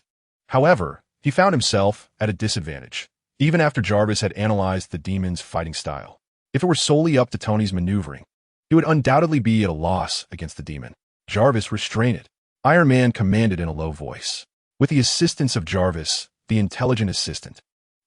However, he found himself at a disadvantage, even after Jarvis had analyzed the demon's fighting style. If it were solely up to Tony's maneuvering, he would undoubtedly be at a loss against the demon. Jarvis, restrain it, Iron Man commanded in a low voice. With the assistance of Jarvis, the intelligent assistant,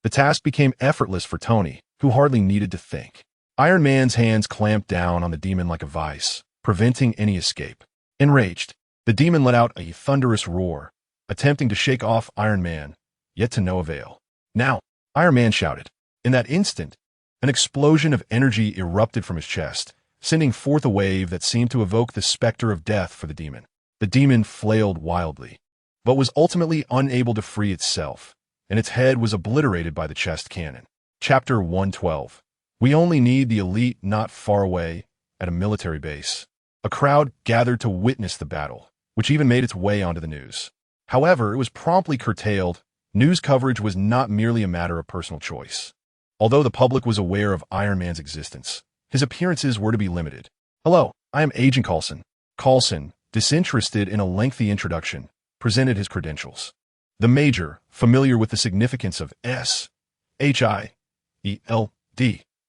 the task became effortless for Tony, who hardly needed to think. Iron Man's hands clamped down on the demon like a vice, preventing any escape. Enraged, the demon let out a thunderous roar, attempting to shake off Iron Man, yet to no avail. Now, Iron Man shouted. In that instant, an explosion of energy erupted from his chest, sending forth a wave that seemed to evoke the specter of death for the demon. The demon flailed wildly, but was ultimately unable to free itself, and its head was obliterated by the chest cannon. Chapter 112. We only need the elite not far away, at a military base. A crowd gathered to witness the battle, which even made its way onto the news. However, it was promptly curtailed. News coverage was not merely a matter of personal choice. Although the public was aware of Iron Man's existence, his appearances were to be limited. Hello, I am Agent Coulson. Coulson, disinterested in a lengthy introduction, presented his credentials. The Major, familiar with the significance of S-H-I-E-L-D,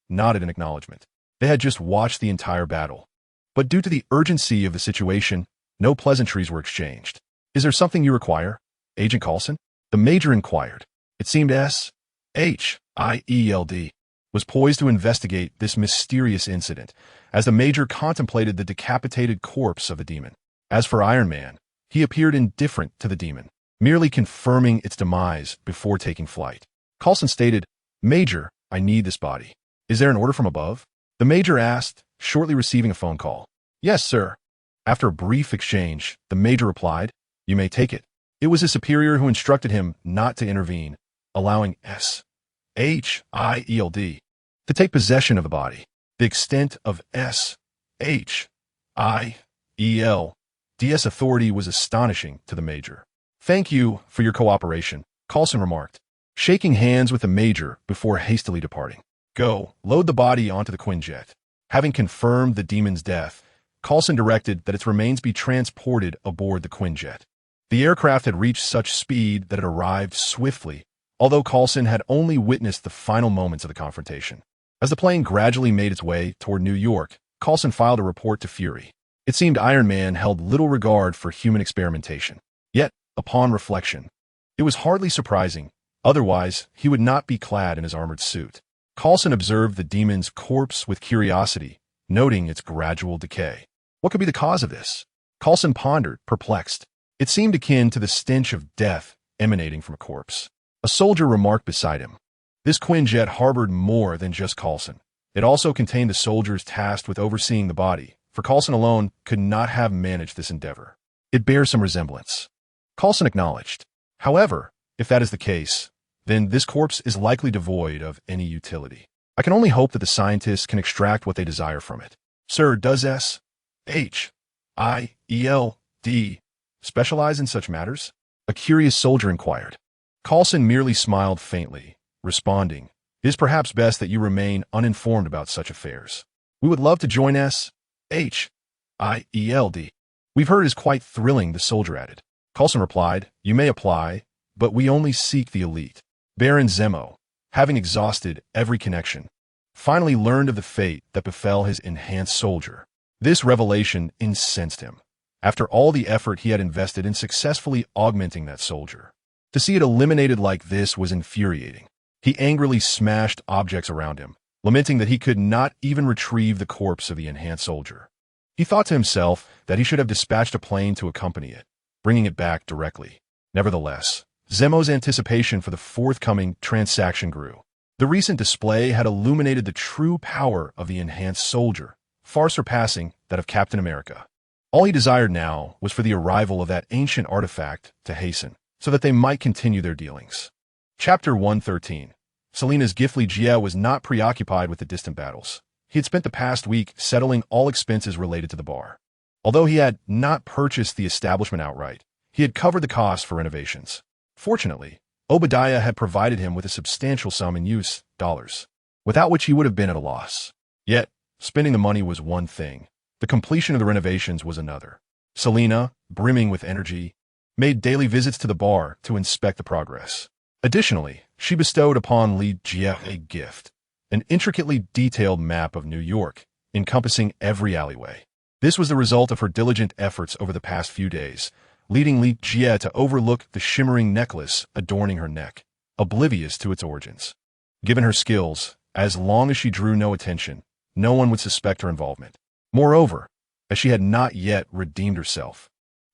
nodded in acknowledgement. They had just watched the entire battle. But due to the urgency of the situation, no pleasantries were exchanged. Is there something you require, Agent Coulson? The Major inquired. It seemed S-H-I-E-L-D was poised to investigate this mysterious incident as the Major contemplated the decapitated corpse of the demon. As for Iron Man, he appeared indifferent to the demon, merely confirming its demise before taking flight. Coulson stated, Major, I need this body. Is there an order from above? The Major asked, shortly receiving a phone call. Yes, sir. After a brief exchange, the Major replied, You may take it. It was his superior who instructed him not to intervene, allowing S-H-I-E-L-D to take possession of the body. The extent of S-H-I-E-L-D's authority was astonishing to the Major. Thank you for your cooperation, Coulson remarked, shaking hands with the Major before hastily departing. Go, load the body onto the Quinjet. Having confirmed the demon's death, Coulson directed that its remains be transported aboard the Quinjet. The aircraft had reached such speed that it arrived swiftly, although Coulson had only witnessed the final moments of the confrontation. As the plane gradually made its way toward New York, Coulson filed a report to Fury. It seemed Iron Man held little regard for human experimentation. Yet, upon reflection, it was hardly surprising. Otherwise, he would not be clad in his armored suit. Coulson observed the demon's corpse with curiosity, noting its gradual decay. What could be the cause of this? Coulson pondered, perplexed. It seemed akin to the stench of death emanating from a corpse. A soldier remarked beside him. This Quinjet harbored more than just Coulson. It also contained the soldiers tasked with overseeing the body, for Coulson alone could not have managed this endeavor. It bears some resemblance. Coulson acknowledged. However, if that is the case, then this corpse is likely devoid of any utility. I can only hope that the scientists can extract what they desire from it. Sir, does S.H.I.E.L.D. specialize in such matters? A curious soldier inquired. Coulson merely smiled faintly, responding, "It is perhaps best that you remain uninformed about such affairs. We would love to join S.H.I.E.L.D. We've heard it is quite thrilling," the soldier added. Coulson replied, "You may apply, but we only seek the elite." Baron Zemo, having exhausted every connection, finally learned of the fate that befell his enhanced soldier. This revelation incensed him, after all the effort he had invested in successfully augmenting that soldier. To see it eliminated like this was infuriating. He angrily smashed objects around him, lamenting that he could not even retrieve the corpse of the enhanced soldier. He thought to himself that he should have dispatched a plane to accompany it, bringing it back directly. Nevertheless, Zemo's anticipation for the forthcoming transaction grew. The recent display had illuminated the true power of the enhanced soldier, far surpassing that of Captain America. All he desired now was for the arrival of that ancient artifact to hasten, so that they might continue their dealings. Chapter 113. Selina's Gifly Jia was not preoccupied with the distant battles. He had spent the past week settling all expenses related to the bar. Although he had not purchased the establishment outright, he had covered the costs for renovations. Fortunately, Obadiah had provided him with a substantial sum in US dollars, without which he would have been at a loss. Yet, spending the money was one thing. The completion of the renovations was another. Selina, brimming with energy, made daily visits to the bar to inspect the progress. Additionally, she bestowed upon Li Jie a gift, an intricately detailed map of New York, encompassing every alleyway. This was the result of her diligent efforts over the past few days, leading Li Jie to overlook the shimmering necklace adorning her neck, oblivious to its origins. Given her skills, as long as she drew no attention, no one would suspect her involvement. Moreover, as she had not yet redeemed herself,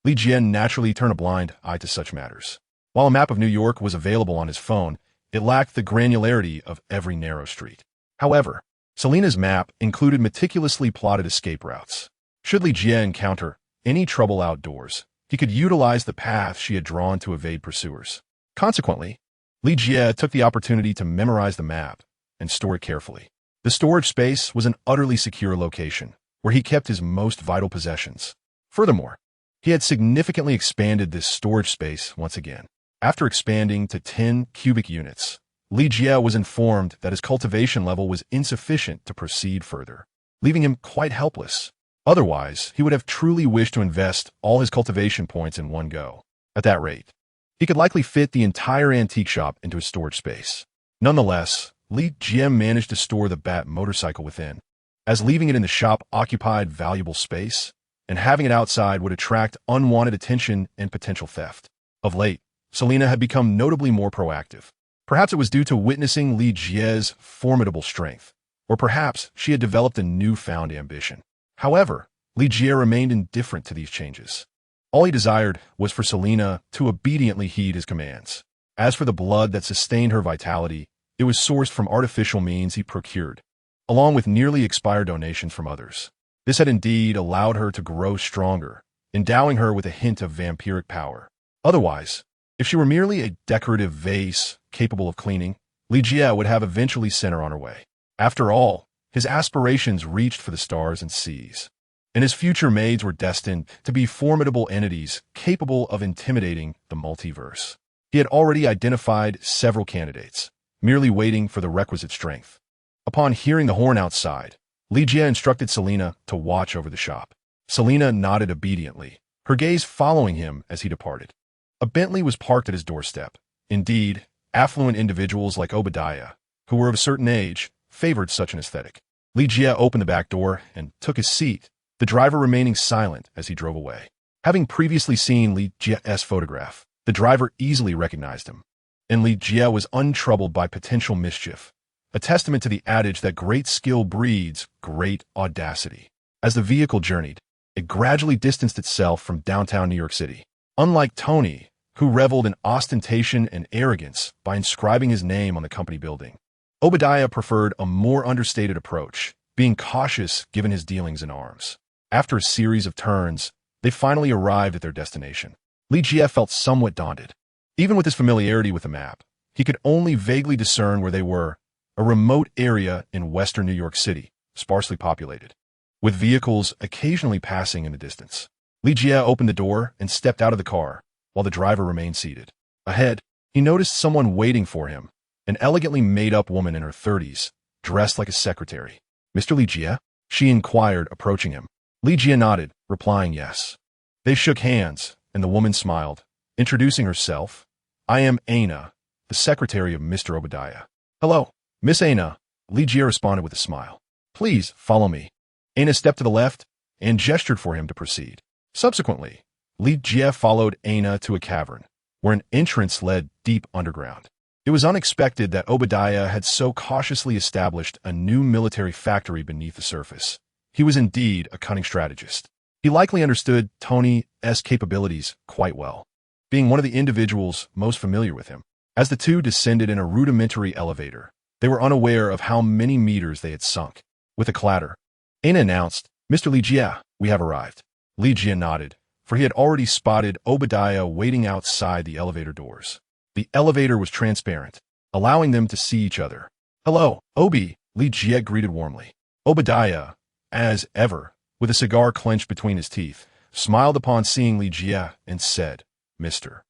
Li Jie naturally turned a blind eye to such matters. While a map of New York was available on his phone, it lacked the granularity of every narrow street. However, Selina's map included meticulously plotted escape routes. Should Li Jie encounter any trouble outdoors, he could utilize the path she had drawn to evade pursuers. Consequently, Li Jie took the opportunity to memorize the map and store it carefully. The storage space was an utterly secure location, where he kept his most vital possessions. Furthermore, he had significantly expanded this storage space once again. After expanding to 10 cubic units, Li Jie was informed that his cultivation level was insufficient to proceed further, leaving him quite helpless. Otherwise, he would have truly wished to invest all his cultivation points in one go. At that rate, he could likely fit the entire antique shop into his storage space. Nonetheless, Li Jie managed to store the Bat motorcycle within, as leaving it in the shop occupied valuable space, and having it outside would attract unwanted attention and potential theft. Of late, Selina had become notably more proactive. Perhaps it was due to witnessing Li Jie's formidable strength, or perhaps she had developed a newfound ambition. However, Li Jie remained indifferent to these changes. All he desired was for Selina to obediently heed his commands. As for the blood that sustained her vitality, it was sourced from artificial means he procured, along with nearly expired donations from others. This had indeed allowed her to grow stronger, endowing her with a hint of vampiric power. Otherwise, if she were merely a decorative vase capable of cleaning, Li Jie would have eventually sent her on her way. After all, his aspirations reached for the stars and seas, and his future maids were destined to be formidable entities capable of intimidating the multiverse. He had already identified several candidates, merely waiting for the requisite strength. Upon hearing the horn outside, Li Jie instructed Selina to watch over the shop. Selina nodded obediently, her gaze following him as he departed. A Bentley was parked at his doorstep. Indeed, affluent individuals like Obadiah, who were of a certain age, favored such an aesthetic. Li Jie opened the back door and took his seat, the driver remaining silent as he drove away. Having previously seen Li Jie's photograph, the driver easily recognized him, and Li Jie was untroubled by potential mischief, a testament to the adage that great skill breeds great audacity. As the vehicle journeyed, it gradually distanced itself from downtown New York City. Unlike Tony, who reveled in ostentation and arrogance by inscribing his name on the company building, Obadiah preferred a more understated approach, being cautious given his dealings in arms. After a series of turns, they finally arrived at their destination. Li Jie felt somewhat daunted. Even with his familiarity with the map, he could only vaguely discern where they were, a remote area in western New York City, sparsely populated, with vehicles occasionally passing in the distance. Li Jie opened the door and stepped out of the car, while the driver remained seated. Ahead, he noticed someone waiting for him, an elegantly made-up woman in her 30s, dressed like a secretary. "Mr. Li Jie?" she inquired, approaching him. Li Jie nodded, replying yes. They shook hands, and the woman smiled, introducing herself. "I am Aina, the secretary of Mr. Obadiah." "Hello, Miss Aina," Li Jie responded with a smile. "Please, follow me." Aina stepped to the left and gestured for him to proceed. Subsequently, Li Jie followed Aina to a cavern, where an entrance led deep underground. It was unexpected that Obadiah had so cautiously established a new military factory beneath the surface. He was indeed a cunning strategist. He likely understood Tony's capabilities quite well, being one of the individuals most familiar with him. As the two descended in a rudimentary elevator, they were unaware of how many meters they had sunk. With a clatter, Aina announced, "Mr. Li Jie, we have arrived." Li Jie nodded, for he had already spotted Obadiah waiting outside the elevator doors. The elevator was transparent, allowing them to see each other. "Hello, Obi," Li Jie greeted warmly. Obadiah, as ever, with a cigar clenched between his teeth, smiled upon seeing Li Jie and said, "Mr.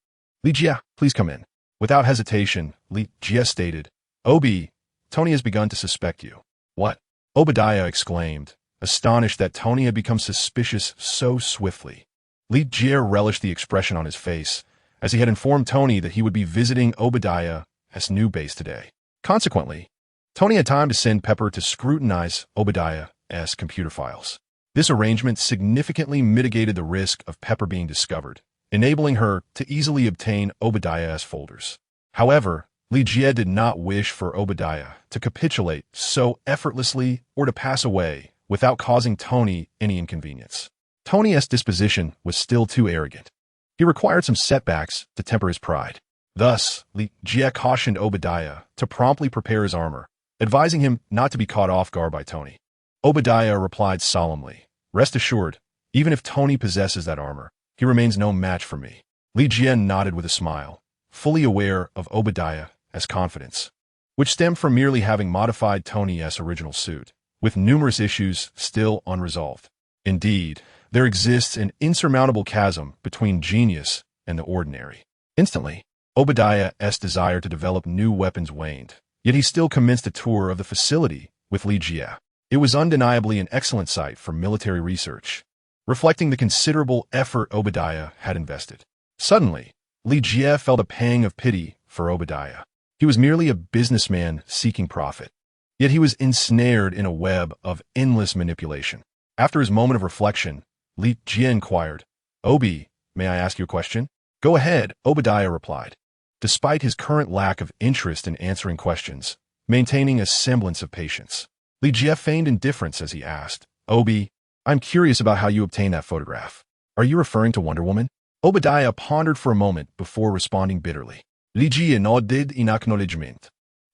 Li Jie, please come in." Without hesitation, Li Jie stated, "Obi, Tony has begun to suspect you." "What?" Obadiah exclaimed, astonished that Tony had become suspicious so swiftly. Li Jie relished the expression on his face, as he had informed Tony that he would be visiting Obadiah's new base today. Consequently, Tony had time to send Pepper to scrutinize Obadiah's computer files. This arrangement significantly mitigated the risk of Pepper being discovered, enabling her to easily obtain Obadiah's folders. However, Li Jie did not wish for Obadiah to capitulate so effortlessly or to pass away without causing Tony any inconvenience. Tony's disposition was still too arrogant. He required some setbacks to temper his pride. Thus, Li Jie cautioned Obadiah to promptly prepare his armor, advising him not to be caught off guard by Tony. Obadiah replied solemnly, "Rest assured, even if Tony possesses that armor, he remains no match for me." Li Jie nodded with a smile, fully aware of Obadiah's confidence, which stemmed from merely having modified Tony's original suit, with numerous issues still unresolved. Indeed, there exists an insurmountable chasm between genius and the ordinary. Instantly, Obadiah's desire to develop new weapons waned, yet he still commenced a tour of the facility with Li Jie. It was undeniably an excellent site for military research, reflecting the considerable effort Obadiah had invested. Suddenly, Li Jie felt a pang of pity for Obadiah. He was merely a businessman seeking profit, yet he was ensnared in a web of endless manipulation. After his moment of reflection, Li Jie inquired, "Obi, may I ask you a question?" "Go ahead," Obadiah replied, despite his current lack of interest in answering questions, maintaining a semblance of patience. Li Jie feigned indifference as he asked, "Obi, I'm curious about how you obtained that photograph. Are you referring to Wonder Woman?" Obadiah pondered for a moment before responding bitterly. Li Jie nodded in acknowledgement,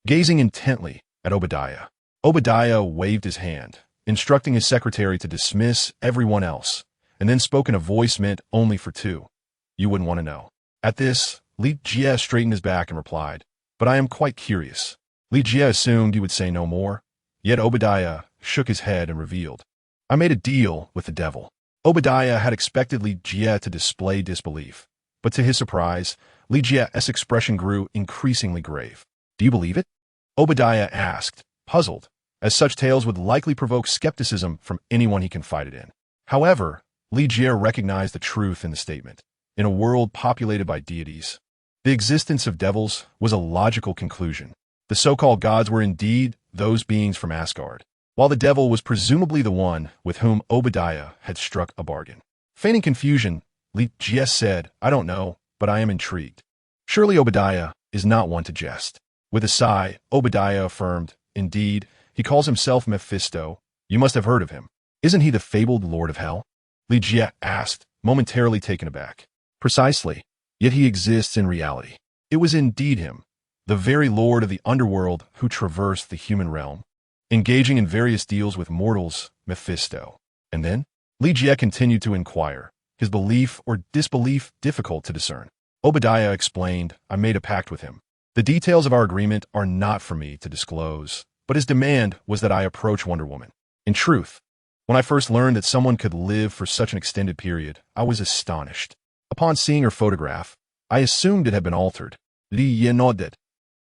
gazing intently at Obadiah. Obadiah waved his hand, instructing his secretary to dismiss everyone else, and then spoke in a voice meant only for two. "You wouldn't want to know." At this, Li Jie straightened his back and replied, "But I am quite curious." Li Jie assumed he would say no more, yet Obadiah shook his head and revealed, "I made a deal with the devil." Obadiah had expected Li Jie to display disbelief, but to his surprise, Li Jie's expression grew increasingly grave. "Do you believe it?" Obadiah asked, puzzled, as such tales would likely provoke skepticism from anyone he confided in. However, Li Jie recognized the truth in the statement. In a world populated by deities, the existence of devils was a logical conclusion. The so-called gods were indeed those beings from Asgard, while the devil was presumably the one with whom Obadiah had struck a bargain. Feigning confusion, Li Jie said, "I don't know, but I am intrigued." Surely Obadiah is not one to jest. With a sigh, Obadiah affirmed, "Indeed, he calls himself Mephisto. You must have heard of him. Isn't he the fabled Lord of Hell?" Li Jie asked, momentarily taken aback. "Precisely, yet he exists in reality. It was indeed him, the very lord of the underworld who traversed the human realm, engaging in various deals with mortals, Mephisto." And then, Li Jie continued to inquire, his belief or disbelief difficult to discern. Obadiah explained, "I made a pact with him. The details of our agreement are not for me to disclose, but his demand was that I approach Wonder Woman. In truth, when I first learned that someone could live for such an extended period, I was astonished. Upon seeing her photograph, I assumed it had been altered. Li nodded.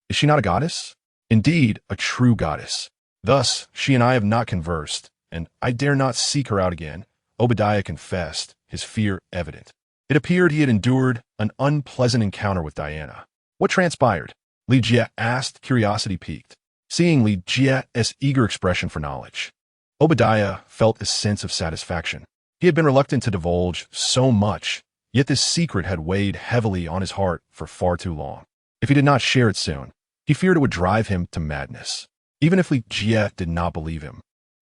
Is she not a goddess? Indeed, a true goddess. Thus, she and I have not conversed, and I dare not seek her out again. Obadiah confessed, his fear evident. It appeared he had endured an unpleasant encounter with Diana. What transpired? Li Jie asked, curiosity piqued. Seeing Li Jie's eager expression for knowledge, Obadiah felt a sense of satisfaction. He had been reluctant to divulge so much, yet this secret had weighed heavily on his heart for far too long. If he did not share it soon, he feared it would drive him to madness. Even if Li Jie did not believe him,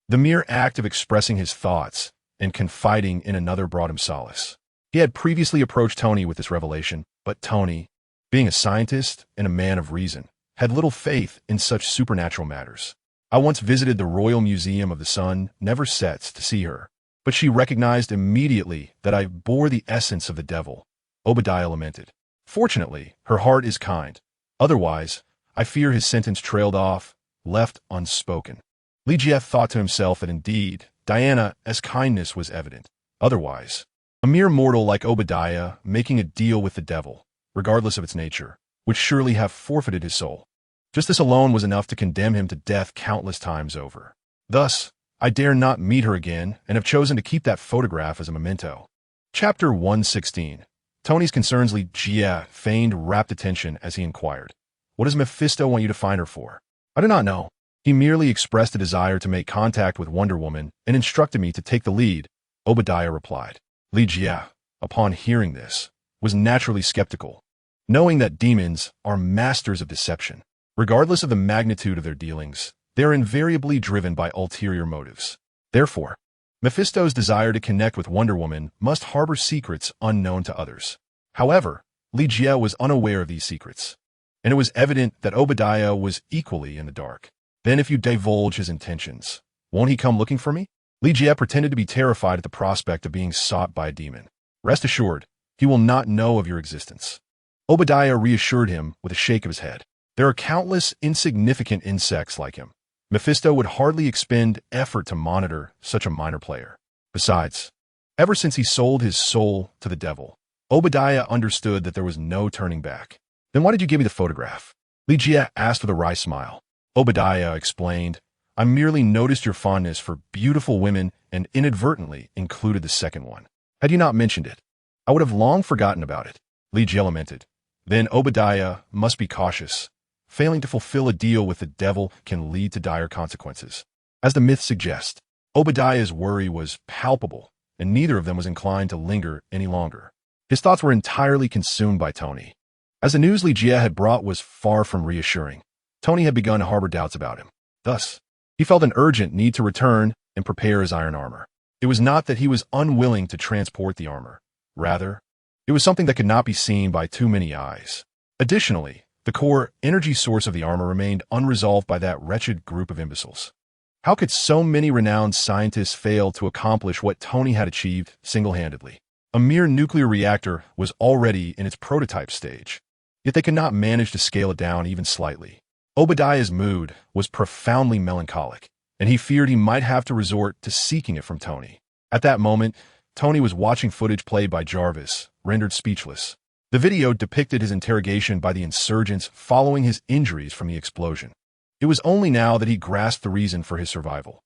the mere act of expressing his thoughts and confiding in another brought him solace. He had previously approached Tony with this revelation, but Tony, being a scientist and a man of reason, had little faith in such supernatural matters. I once visited the Royal Museum of the Sun Never Sets to see her, but she recognized immediately that I bore the essence of the devil, Obadiah lamented. Fortunately, her heart is kind. Otherwise, I fear his sentence trailed off, left unspoken. Li Jie thought to himself that indeed, Diana's kindness was evident. Otherwise, a mere mortal like Obadiah making a deal with the devil, regardless of its nature, would surely have forfeited his soul. Just this alone was enough to condemn him to death countless times over. Thus, I dare not meet her again and have chosen to keep that photograph as a memento. Chapter 116. Tony's concerns. Li Jie feigned rapt attention as he inquired, "What does Mephisto want you to find her for?" "I do not know. He merely expressed a desire to make contact with Wonder Woman and instructed me to take the lead," Obadiah replied. Li Jie, upon hearing this, was naturally skeptical, knowing that demons are masters of deception. Regardless of the magnitude of their dealings, they are invariably driven by ulterior motives. Therefore, Mephisto's desire to connect with Wonder Woman must harbor secrets unknown to others. However, Li Jie was unaware of these secrets, and it was evident that Obadiah was equally in the dark. "Then if you divulge his intentions, won't he come looking for me?" Li Jie pretended to be terrified at the prospect of being sought by a demon. "Rest assured, he will not know of your existence." Obadiah reassured him with a shake of his head. There are countless insignificant insects like him. Mephisto would hardly expend effort to monitor such a minor player. Besides, ever since he sold his soul to the devil, Obadiah understood that there was no turning back. "Then why did you give me the photograph?" Li Jie asked with a wry smile. Obadiah explained, "I merely noticed your fondness for beautiful women and inadvertently included the second one. Had you not mentioned it, I would have long forgotten about it." Li Jie lamented. "Then Obadiah must be cautious. Failing to fulfill a deal with the devil can lead to dire consequences." As the myth suggests, Obadiah's worry was palpable, and neither of them was inclined to linger any longer. His thoughts were entirely consumed by Tony. As the news Li Jie had brought was far from reassuring, Tony had begun to harbor doubts about him. Thus, he felt an urgent need to return and prepare his iron armor. It was not that he was unwilling to transport the armor. Rather, it was something that could not be seen by too many eyes. Additionally, the core energy source of the armor remained unresolved by that wretched group of imbeciles. How could so many renowned scientists fail to accomplish what Tony had achieved single-handedly? A mere nuclear reactor was already in its prototype stage, yet they could not manage to scale it down even slightly. Obadiah's mood was profoundly melancholic, and he feared he might have to resort to seeking it from Tony. At that moment, Tony was watching footage played by Jarvis, rendered speechless. The video depicted his interrogation by the insurgents following his injuries from the explosion. It was only now that he grasped the reason for his survival.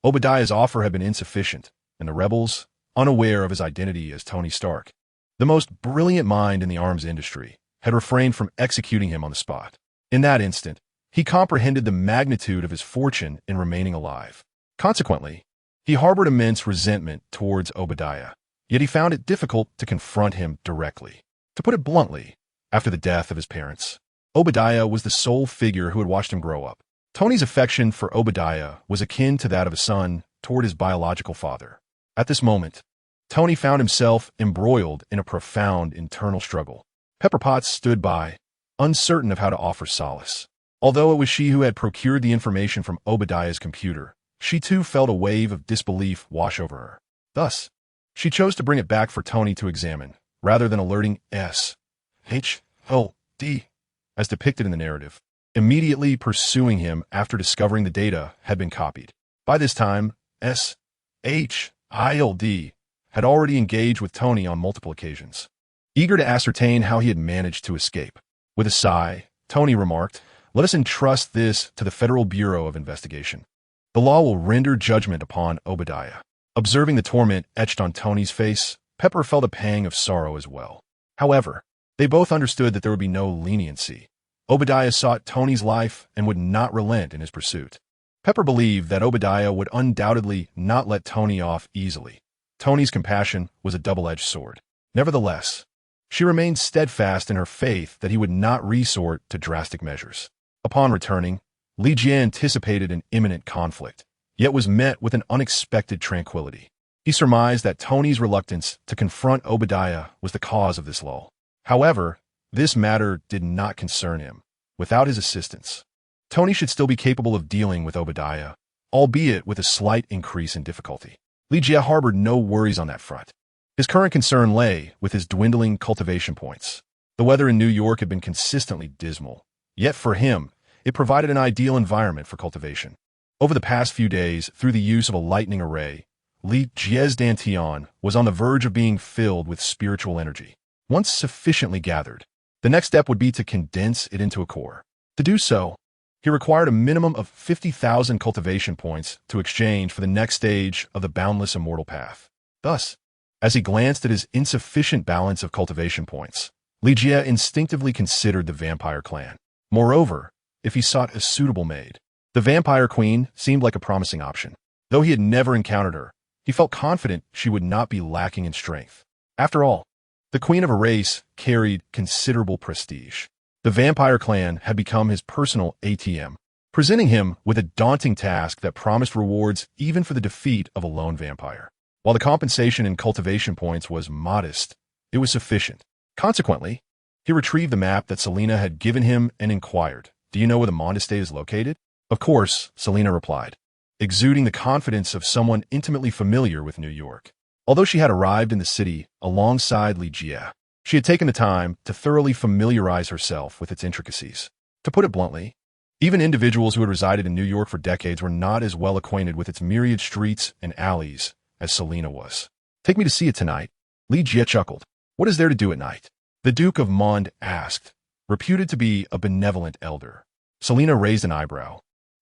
Obadiah's offer had been insufficient, and the rebels, unaware of his identity as Tony Stark, the most brilliant mind in the arms industry, had refrained from executing him on the spot. In that instant, he comprehended the magnitude of his fortune in remaining alive. Consequently, he harbored immense resentment towards Obadiah, yet he found it difficult to confront him directly. To put it bluntly, after the death of his parents, Obadiah was the sole figure who had watched him grow up. Tony's affection for Obadiah was akin to that of a son toward his biological father. At this moment, Tony found himself embroiled in a profound internal struggle. Pepper Potts stood by, uncertain of how to offer solace. Although it was she who had procured the information from Obadiah's computer, she too felt a wave of disbelief wash over her. Thus, she chose to bring it back for Tony to examine, rather than alerting S.H.O.D. as depicted in the narrative, immediately pursuing him after discovering the data had been copied. By this time, SHIELD had already engaged with Tony on multiple occasions, eager to ascertain how he had managed to escape. With a sigh, Tony remarked, "Let us entrust this to the Federal Bureau of Investigation. The law will render judgment upon Obadiah." Observing the torment etched on Tony's face, Pepper felt a pang of sorrow as well. However, they both understood that there would be no leniency. Obadiah sought Tony's life and would not relent in his pursuit. Pepper believed that Obadiah would undoubtedly not let Tony off easily. Tony's compassion was a double-edged sword. Nevertheless, she remained steadfast in her faith that he would not resort to drastic measures. Upon returning, Li Jie anticipated an imminent conflict, yet was met with an unexpected tranquility. He surmised that Tony's reluctance to confront Obadiah was the cause of this lull. However, this matter did not concern him. Without his assistance, Tony should still be capable of dealing with Obadiah, albeit with a slight increase in difficulty. Li Jie harbored no worries on that front. His current concern lay with his dwindling cultivation points. The weather in New York had been consistently dismal, yet for him, it provided an ideal environment for cultivation. Over the past few days, through the use of a lightning array, Li Jie's Dantian was on the verge of being filled with spiritual energy. Once sufficiently gathered, the next step would be to condense it into a core. To do so, he required a minimum of 50,000 cultivation points to exchange for the next stage of the boundless immortal path. Thus, as he glanced at his insufficient balance of cultivation points, Li Jie instinctively considered the vampire clan. Moreover, if he sought a suitable maid, the vampire queen seemed like a promising option. Though he had never encountered her, he felt confident she would not be lacking in strength. After all, the queen of a race carried considerable prestige. The vampire clan had become his personal ATM, presenting him with a daunting task that promised rewards even for the defeat of a lone vampire. While the compensation in cultivation points was modest, it was sufficient. Consequently, he retrieved the map that Selena had given him and inquired, "Do you know where the Mond estate is located?" "Of course," Selena replied, exuding the confidence of someone intimately familiar with New York. Although she had arrived in the city alongside Li Jie, she had taken the time to thoroughly familiarize herself with its intricacies. To put it bluntly, even individuals who had resided in New York for decades were not as well acquainted with its myriad streets and alleys as Selena was. "Take me to see it tonight," Li Jie chuckled. "What is there to do at night?" The Duke of Mond asked, reputed to be a benevolent elder. Selena raised an eyebrow.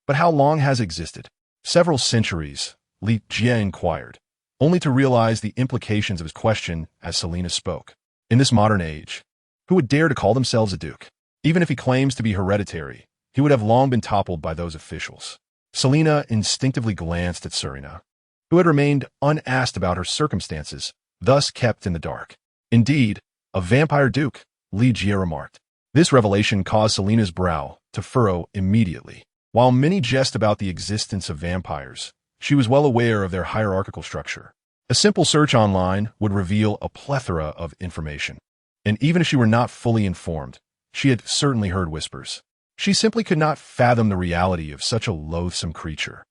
"But how long has it existed?" "Several centuries," Li Jie inquired, only to realize the implications of his question as Selena spoke. "In this modern age, who would dare to call themselves a duke? Even if he claims to be hereditary, he would have long been toppled by those officials." Selena instinctively glanced at Serena, who had remained unasked about her circumstances, thus kept in the dark. "Indeed, a vampire duke," Li Jie remarked. This revelation caused Selena's brow to furrow immediately. While many jest about the existence of vampires, she was well aware of their hierarchical structure. A simple search online would reveal a plethora of information. And even if she were not fully informed, she had certainly heard whispers. She simply could not fathom the reality of such a loathsome creature.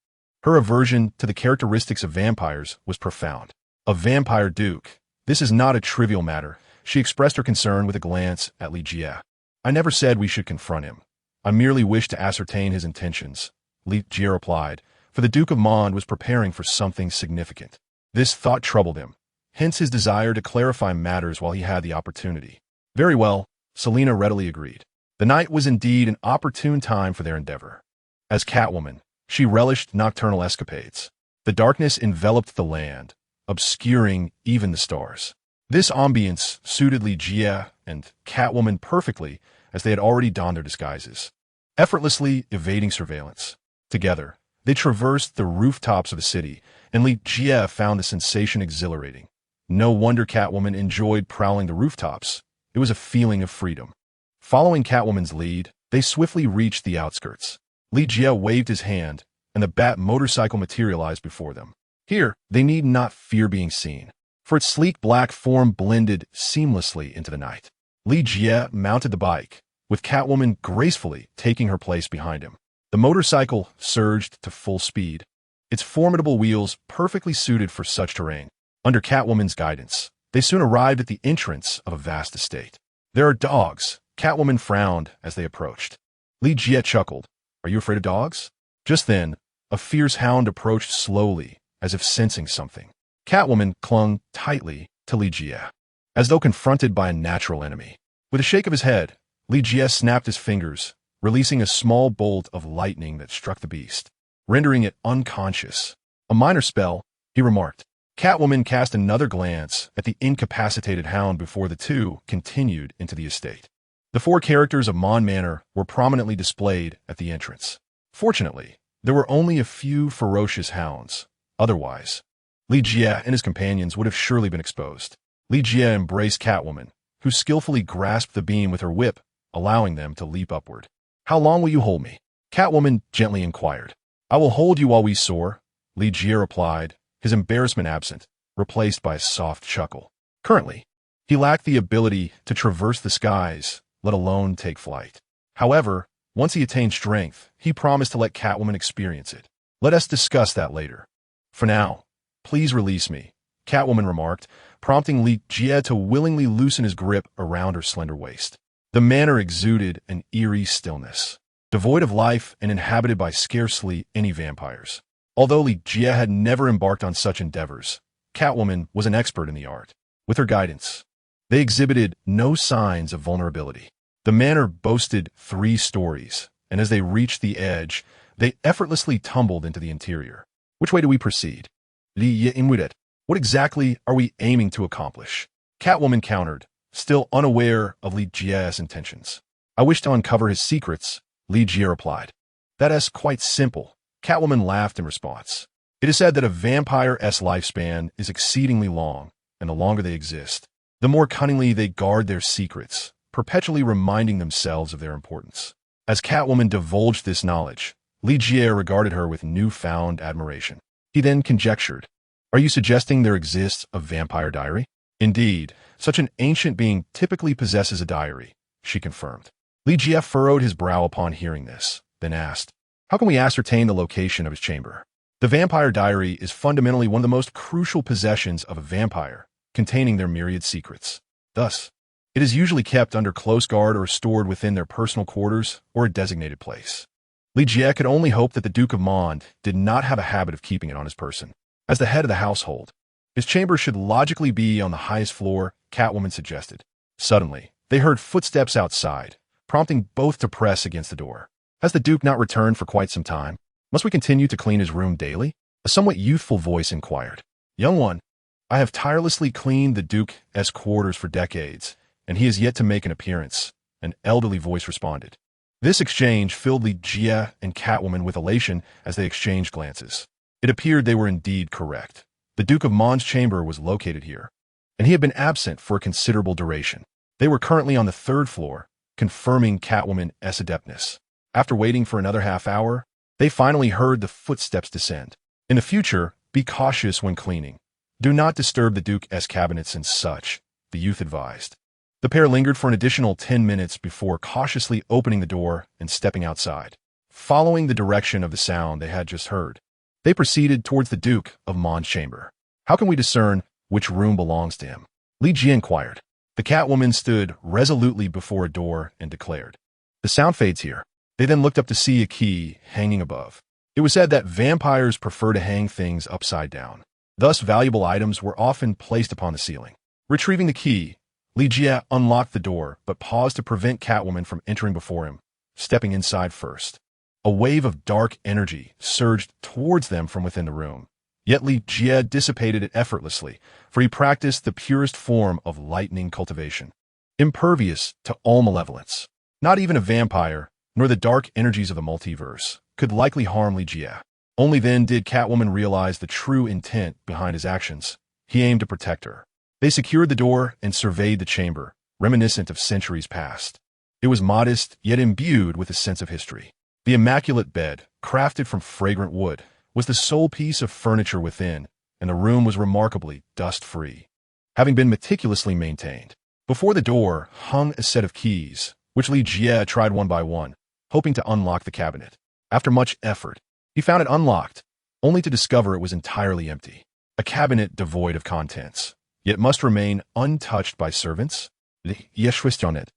Her aversion to the characteristics of vampires was profound. A vampire duke. This is not a trivial matter. She expressed her concern with a glance at Li Jie. "I never said we should confront him. I merely wish to ascertain his intentions," Li Jie replied, for the Duke of Mond was preparing for something significant. This thought troubled him, hence his desire to clarify matters while he had the opportunity. "Very well," Selena readily agreed. The night was indeed an opportune time for their endeavor. As Catwoman, she relished nocturnal escapades. The darkness enveloped the land, obscuring even the stars. This ambience suited Li Jie and Catwoman perfectly, as they had already donned their disguises, effortlessly evading surveillance. Together, they traversed the rooftops of the city, and Li Jie found the sensation exhilarating. No wonder Catwoman enjoyed prowling the rooftops. It was a feeling of freedom. Following Catwoman's lead, they swiftly reached the outskirts. Li Jie waved his hand, and the Bat motorcycle materialized before them. Here, they need not fear being seen, for its sleek black form blended seamlessly into the night. Li Jie mounted the bike, with Catwoman gracefully taking her place behind him. The motorcycle surged to full speed, its formidable wheels perfectly suited for such terrain. Under Catwoman's guidance, they soon arrived at the entrance of a vast estate. "There are dogs," Catwoman frowned as they approached. Li Jie chuckled. Are you afraid of dogs? Just then, a fierce hound approached slowly, as if sensing something. Catwoman clung tightly to Li Jie, as though confronted by a natural enemy. With a shake of his head, Li Jie snapped his fingers, releasing a small bolt of lightning that struck the beast, rendering it unconscious. A minor spell, he remarked. Catwoman cast another glance at the incapacitated hound before the two continued into the estate. The 4 characters of Mon Manor were prominently displayed at the entrance. Fortunately, there were only a few ferocious hounds. Otherwise, Li Jie and his companions would have surely been exposed. Li Jie embraced Catwoman, who skillfully grasped the beam with her whip, allowing them to leap upward. How long will you hold me? Catwoman gently inquired. I will hold you while we soar, Li Jie replied, his embarrassment absent, replaced by a soft chuckle. Currently, he lacked the ability to traverse the skies, let alone take flight. However, once he attained strength, he promised to let Catwoman experience it. Let us discuss that later. For now, please release me, Catwoman remarked, prompting Li Jie to willingly loosen his grip around her slender waist. The manor exuded an eerie stillness, devoid of life and inhabited by scarcely any vampires. Although Li Jie had never embarked on such endeavors, Catwoman was an expert in the art. With her guidance, they exhibited no signs of vulnerability. The manor boasted 3 stories, and as they reached the edge, they effortlessly tumbled into the interior. Which way do we proceed? Li Jie, what exactly are we aiming to accomplish? Catwoman countered, still unaware of Li Jie's intentions. I wish to uncover his secrets, Li Jie replied. That is quite simple. Catwoman laughed in response. It is said that a vampire's lifespan is exceedingly long, and the longer they exist, the more cunningly they guard their secrets, perpetually reminding themselves of their importance. As Catwoman divulged this knowledge, Li Jie regarded her with newfound admiration. He then conjectured, are you suggesting there exists a vampire diary? Indeed, such an ancient being typically possesses a diary, she confirmed. Li Jie furrowed his brow upon hearing this, then asked, how can we ascertain the location of his chamber? The vampire diary is fundamentally one of the most crucial possessions of a vampire, containing their myriad secrets. Thus, it is usually kept under close guard or stored within their personal quarters or a designated place. Li Jie could only hope that the Duke of Mond did not have a habit of keeping it on his person. As the head of the household, his chamber should logically be on the highest floor, Catwoman suggested. Suddenly, they heard footsteps outside, prompting both to press against the door. Has the Duke not returned for quite some time? Must we continue to clean his room daily? A somewhat youthful voice inquired. Young one, I have tirelessly cleaned the Duke's quarters for decades, and he has yet to make an appearance, an elderly voice responded. This exchange filled Li Jie and Catwoman with elation as they exchanged glances. It appeared they were indeed correct. The Duke of Mond's chamber was located here, and he had been absent for a considerable duration. They were currently on the 3rd floor, confirming Catwoman's adeptness. After waiting for another half hour, they finally heard the footsteps descend. In the future, be cautious when cleaning. Do not disturb the Duke's cabinets and such, the youth advised. The pair lingered for an additional 10 minutes before cautiously opening the door and stepping outside. Following the direction of the sound they had just heard, they proceeded towards the Duke of Mond's chamber. How can we discern which room belongs to him? Li Jie inquired. The Catwoman stood resolutely before a door and declared, the sound fades here. They then looked up to see a key hanging above. It was said that vampires prefer to hang things upside down. Thus, valuable items were often placed upon the ceiling. Retrieving the key, Li Jie unlocked the door, but paused to prevent Catwoman from entering before him, stepping inside first. A wave of dark energy surged towards them from within the room. Yet Li Jie dissipated it effortlessly, for he practiced the purest form of lightning cultivation, impervious to all malevolence. Not even a vampire, nor the dark energies of the multiverse, could likely harm Li Jie. Only then did Catwoman realize the true intent behind his actions. He aimed to protect her. They secured the door and surveyed the chamber, reminiscent of centuries past. It was modest, yet imbued with a sense of history. The immaculate bed, crafted from fragrant wood, was the sole piece of furniture within, and the room was remarkably dust-free, having been meticulously maintained. Before the door hung a set of keys, which Li Jie tried one by one, hoping to unlock the cabinet. After much effort, he found it unlocked, only to discover it was entirely empty. A cabinet devoid of contents, yet must remain untouched by servants? Li Jie on it.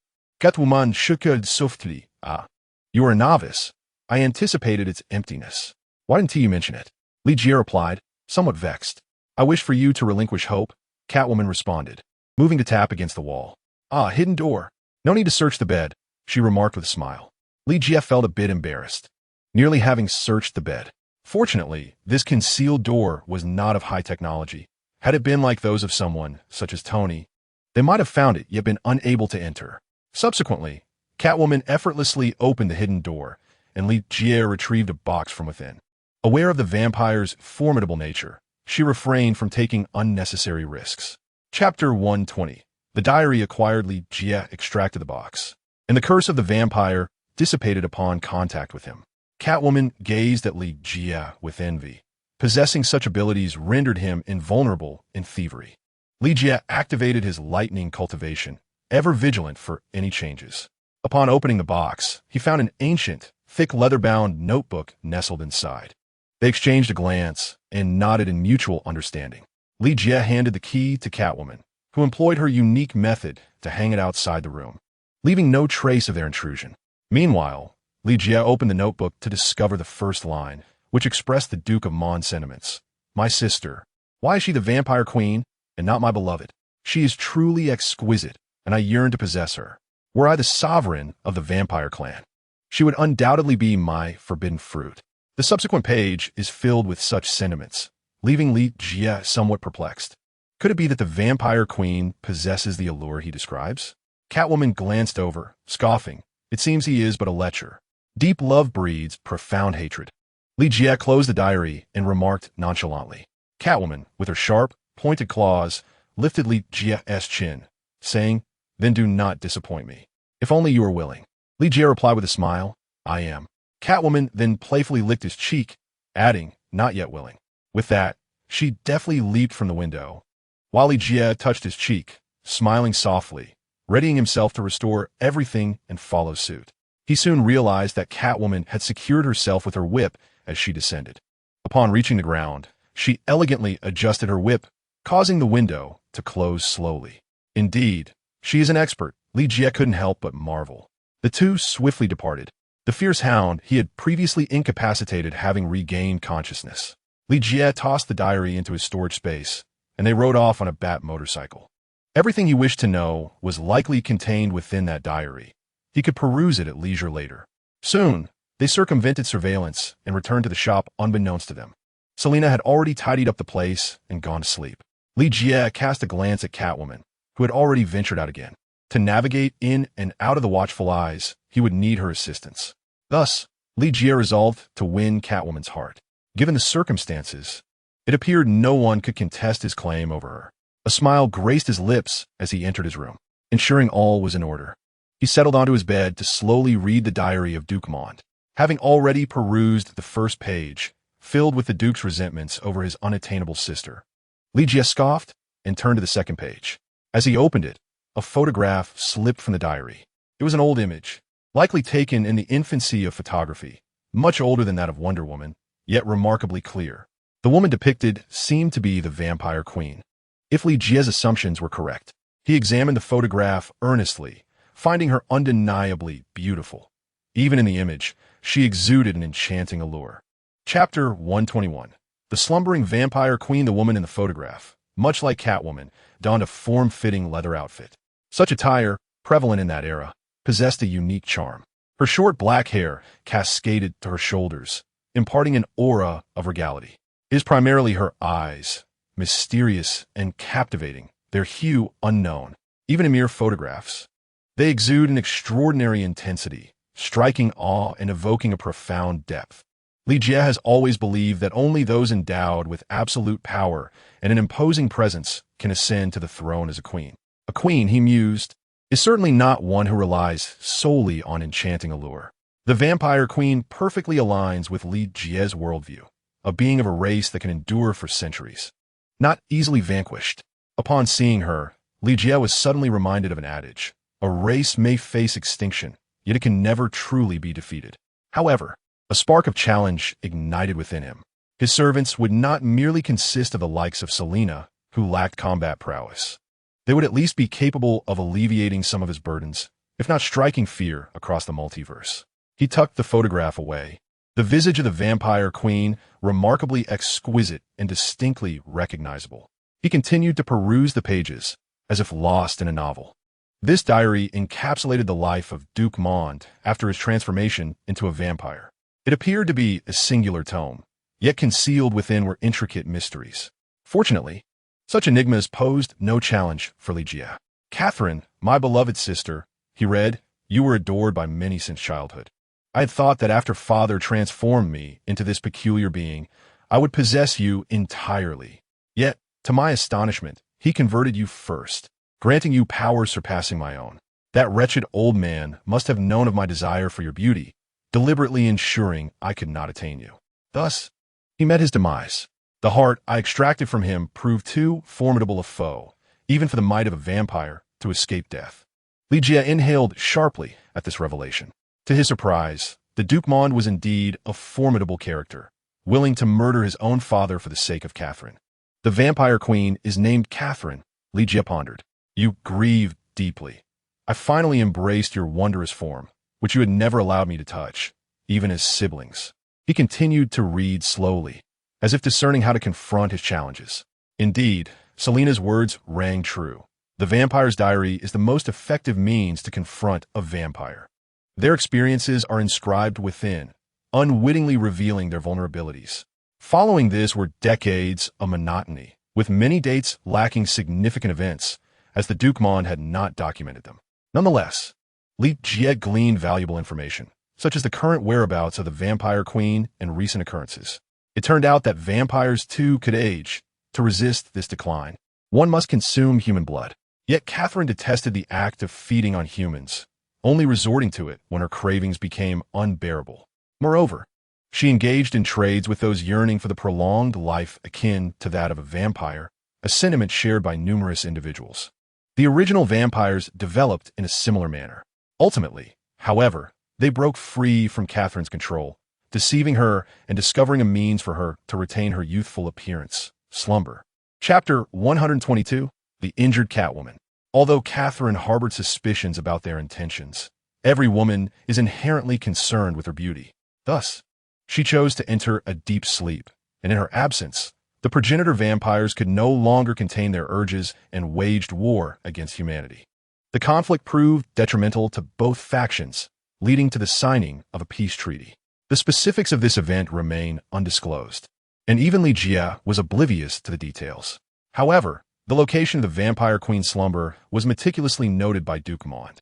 Catwoman shook her softly. Ah, you are a novice. I anticipated its emptiness. Why didn't you mention it? Li Jie replied, somewhat vexed. I wish for you to relinquish hope, Catwoman responded, moving to tap against the wall. Ah, hidden door. No need to search the bed, she remarked with a smile. Li Jie felt a bit embarrassed, nearly having searched the bed. Fortunately, this concealed door was not of high technology. Had it been like those of someone, such as Tony, they might have found it yet been unable to enter. Subsequently, Catwoman effortlessly opened the hidden door, and Li Jie retrieved a box from within. Aware of the vampire's formidable nature, she refrained from taking unnecessary risks. Chapter 120. The diary acquired. Li Jie extracted the box, and the curse of the vampire dissipated upon contact with him. Catwoman gazed at Li Jie with envy. Possessing such abilities rendered him invulnerable in thievery. Li Jie activated his lightning cultivation, ever vigilant for any changes. Upon opening the box, he found an ancient, thick leather-bound notebook nestled inside. They exchanged a glance and nodded in mutual understanding. Li Jie handed the key to Catwoman, who employed her unique method to hang it outside the room, leaving no trace of their intrusion. Meanwhile, Li Jie opened the notebook to discover the first line, which expressed the Duke of Mon's sentiments. My sister. Why is she the vampire queen and not my beloved? She is truly exquisite, and I yearn to possess her. Were I the sovereign of the vampire clan, she would undoubtedly be my forbidden fruit. The subsequent page is filled with such sentiments, leaving Li Jie somewhat perplexed. Could it be that the vampire queen possesses the allure he describes? Catwoman glanced over, scoffing. It seems he is but a lecher. Deep love breeds profound hatred. Li Jie closed the diary and remarked nonchalantly. Catwoman, with her sharp, pointed claws, lifted Li Jie's chin, saying, Then do not disappoint me. If only you are willing. Li Jie replied with a smile, I am. Catwoman then playfully licked his cheek, adding, not yet willing. With that, she deftly leaped from the window, while Li Jie touched his cheek, smiling softly, readying himself to restore everything and follow suit. He soon realized that Catwoman had secured herself with her whip as she descended. Upon reaching the ground, she elegantly adjusted her whip, causing the window to close slowly. Indeed, she is an expert, Li Jie couldn't help but marvel. The two swiftly departed, the fierce hound he had previously incapacitated having regained consciousness. Li Jie tossed the diary into his storage space, and they rode off on a bat motorcycle. Everything he wished to know was likely contained within that diary. He could peruse it at leisure later. Soon, they circumvented surveillance and returned to the shop unbeknownst to them. Selina had already tidied up the place and gone to sleep. Li Jie cast a glance at Catwoman, who had already ventured out again. To navigate in and out of the watchful eyes, he would need her assistance. Thus, Li Jie resolved to win Catwoman's heart. Given the circumstances, it appeared no one could contest his claim over her. A smile graced his lips as he entered his room, ensuring all was in order. He settled onto his bed to slowly read the diary of Duke Mond. Having already perused the first page, filled with the Duke's resentments over his unattainable sister, Li Jie scoffed and turned to the second page. As he opened it, a photograph slipped from the diary. It was an old image, likely taken in the infancy of photography, much older than that of Wonder Woman, yet remarkably clear. The woman depicted seemed to be the vampire queen. If Li Jie's assumptions were correct, he examined the photograph earnestly, finding her undeniably beautiful. Even in the image, she exuded an enchanting allure. Chapter 121. The slumbering vampire queen. The woman in the photograph, much like Catwoman, donned a form-fitting leather outfit. Such attire, prevalent in that era, possessed a unique charm. Her short black hair cascaded to her shoulders, imparting an aura of regality. It is primarily her eyes, mysterious and captivating, their hue unknown, even in mere photographs. They exude an extraordinary intensity, striking awe and evoking a profound depth. Li Jie has always believed that only those endowed with absolute power and an imposing presence can ascend to the throne as a queen. A queen, he mused, is certainly not one who relies solely on enchanting allure. The vampire queen perfectly aligns with Li Jie's worldview, a being of a race that can endure for centuries, not easily vanquished. Upon seeing her, Li Jie was suddenly reminded of an adage. A race may face extinction, yet it can never truly be defeated. However, a spark of challenge ignited within him. His servants would not merely consist of the likes of Selina, who lacked combat prowess. They would at least be capable of alleviating some of his burdens, if not striking fear across the multiverse. He tucked the photograph away. The visage of the vampire queen, remarkably exquisite and distinctly recognizable. He continued to peruse the pages, as if lost in a novel. This diary encapsulated the life of Duke Mond after his transformation into a vampire. It appeared to be a singular tome, yet concealed within were intricate mysteries. Fortunately, such enigmas posed no challenge for Ligia. "Catherine, my beloved sister," he read, "you were adored by many since childhood. I had thought that after Father transformed me into this peculiar being, I would possess you entirely. Yet, to my astonishment, he converted you first, granting you powers surpassing my own. That wretched old man must have known of my desire for your beauty, deliberately ensuring I could not attain you. Thus, he met his demise. The heart I extracted from him proved too formidable a foe, even for the might of a vampire, to escape death." Ligia inhaled sharply at this revelation. To his surprise, the Duke Mond was indeed a formidable character, willing to murder his own father for the sake of Catherine. "The vampire queen is named Catherine," Ligia pondered. "You grieve deeply. I finally embraced your wondrous form, which you had never allowed me to touch, even as siblings." He continued to read slowly, as if discerning how to confront his challenges. Indeed, Selena's words rang true. The vampire's diary is the most effective means to confront a vampire. Their experiences are inscribed within, unwittingly revealing their vulnerabilities. Following this were decades of monotony, with many dates lacking significant events, as the Duke Mond had not documented them. Nonetheless, Ligia gleaned valuable information, such as the current whereabouts of the vampire queen and recent occurrences. It turned out that vampires too could age. To resist this decline, one must consume human blood. Yet Catherine detested the act of feeding on humans, only resorting to it when her cravings became unbearable. Moreover, she engaged in trades with those yearning for the prolonged life akin to that of a vampire, a sentiment shared by numerous individuals. The original vampires developed in a similar manner. Ultimately, however, they broke free from Catherine's control, deceiving her and discovering a means for her to retain her youthful appearance, slumber. Chapter 122, The Injured Catwoman. Although Catherine harbored suspicions about their intentions, every woman is inherently concerned with her beauty. Thus, she chose to enter a deep sleep, and in her absence, the progenitor vampires could no longer contain their urges and waged war against humanity. The conflict proved detrimental to both factions, leading to the signing of a peace treaty. The specifics of this event remain undisclosed, and even Ligia was oblivious to the details. However, the location of the vampire queen's slumber was meticulously noted by Duke Mond.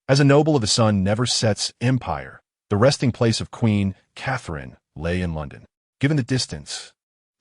As a noble of the sun never sets empire, the resting place of Queen Catherine lay in London. Given the distance,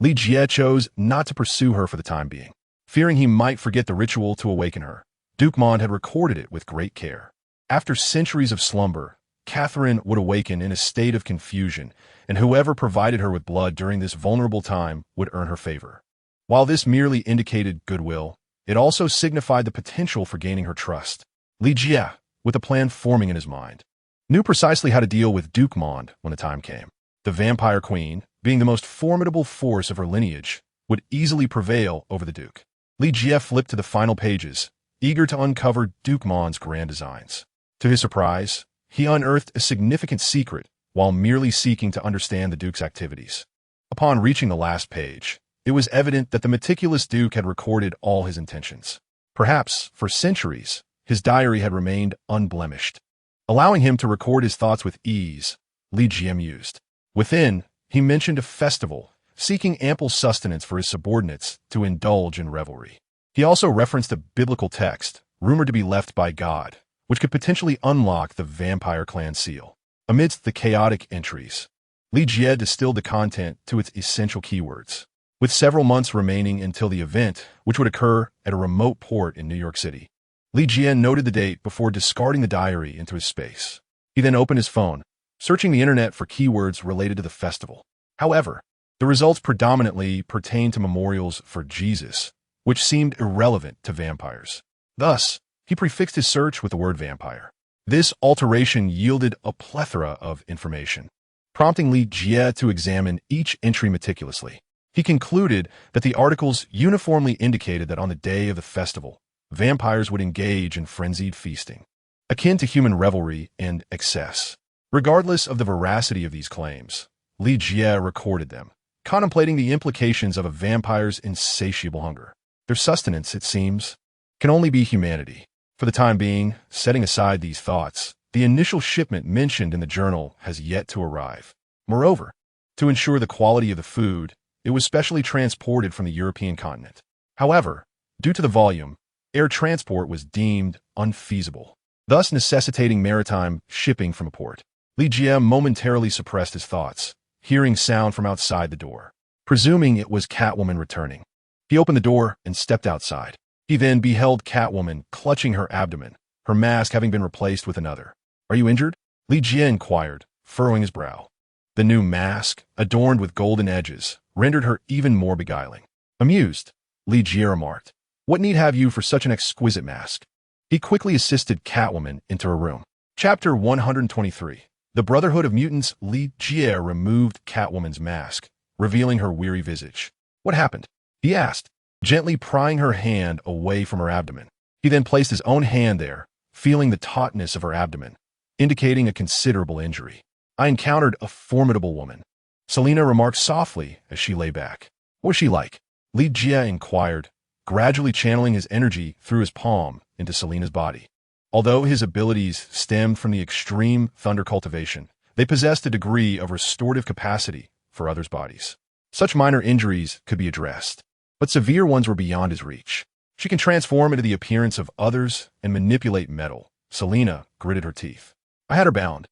Ligia chose not to pursue her for the time being. Fearing he might forget the ritual to awaken her, Duke Mond had recorded it with great care. After centuries of slumber, Catherine would awaken in a state of confusion, and whoever provided her with blood during this vulnerable time would earn her favor. While this merely indicated goodwill, it also signified the potential for gaining her trust. Ligia, with a plan forming in his mind, knew precisely how to deal with Duke Mond when the time came. The vampire queen, being the most formidable force of her lineage, would easily prevail over the Duke. Ligia flipped to the final pages, eager to uncover Duke Mond's grand designs. To his surprise, he unearthed a significant secret while merely seeking to understand the Duke's activities. Upon reaching the last page, it was evident that the meticulous Duke had recorded all his intentions. Perhaps, for centuries, his diary had remained unblemished, allowing him to record his thoughts with ease. Ligia mused. Within, he mentioned a festival, seeking ample sustenance for his subordinates to indulge in revelry. He also referenced a biblical text, rumored to be left by God, which could potentially unlock the vampire clan seal. Amidst the chaotic entries, Ligia distilled the content to its essential keywords. With several months remaining until the event, which would occur at a remote port in New York City, Ligia noted the date before discarding the diary into his space. He then opened his phone, searching the internet for keywords related to the festival. However, the results predominantly pertained to memorials for Jesus, which seemed irrelevant to vampires. Thus, he prefixed his search with the word vampire. This alteration yielded a plethora of information, prompting Ligia to examine each entry meticulously. He concluded that the articles uniformly indicated that on the day of the festival, vampires would engage in frenzied feasting. akin to human revelry and excess. Regardless of the veracity of these claims, Li Jie recorded them, contemplating the implications of a vampire's insatiable hunger. Their sustenance, it seems, can only be humanity. For the time being, setting aside these thoughts, the initial shipment mentioned in the journal has yet to arrive. Moreover, to ensure the quality of the food, it was specially transported from the European continent. However, due to the volume, air transport was deemed unfeasible, thus necessitating maritime shipping from a port. Li Jie momentarily suppressed his thoughts, hearing sound from outside the door. Presuming it was Catwoman returning, he opened the door and stepped outside. He then beheld Catwoman clutching her abdomen, her mask having been replaced with another. "Are you injured?" Li Jie inquired, furrowing his brow. The new mask, adorned with golden edges, rendered her even more beguiling. Amused, Li Jie remarked, "What need have you for such an exquisite mask?" He quickly assisted Catwoman into her room. Chapter 123. The Brotherhood of Mutants. Li Jie removed Catwoman's mask, revealing her weary visage. "What happened?" he asked, gently prying her hand away from her abdomen. He then placed his own hand there, feeling the tautness of her abdomen, indicating a considerable injury. "I encountered a formidable woman," Selina remarked softly as she lay back. "What was she like?" Li Jie inquired, gradually channeling his energy through his palm into Selina's body. Although his abilities stemmed from the extreme thunder cultivation, they possessed a degree of restorative capacity for others' bodies. Such minor injuries could be addressed, but severe ones were beyond his reach. "She can transform into the appearance of others and manipulate metal," Selina gritted her teeth. "I had her bound,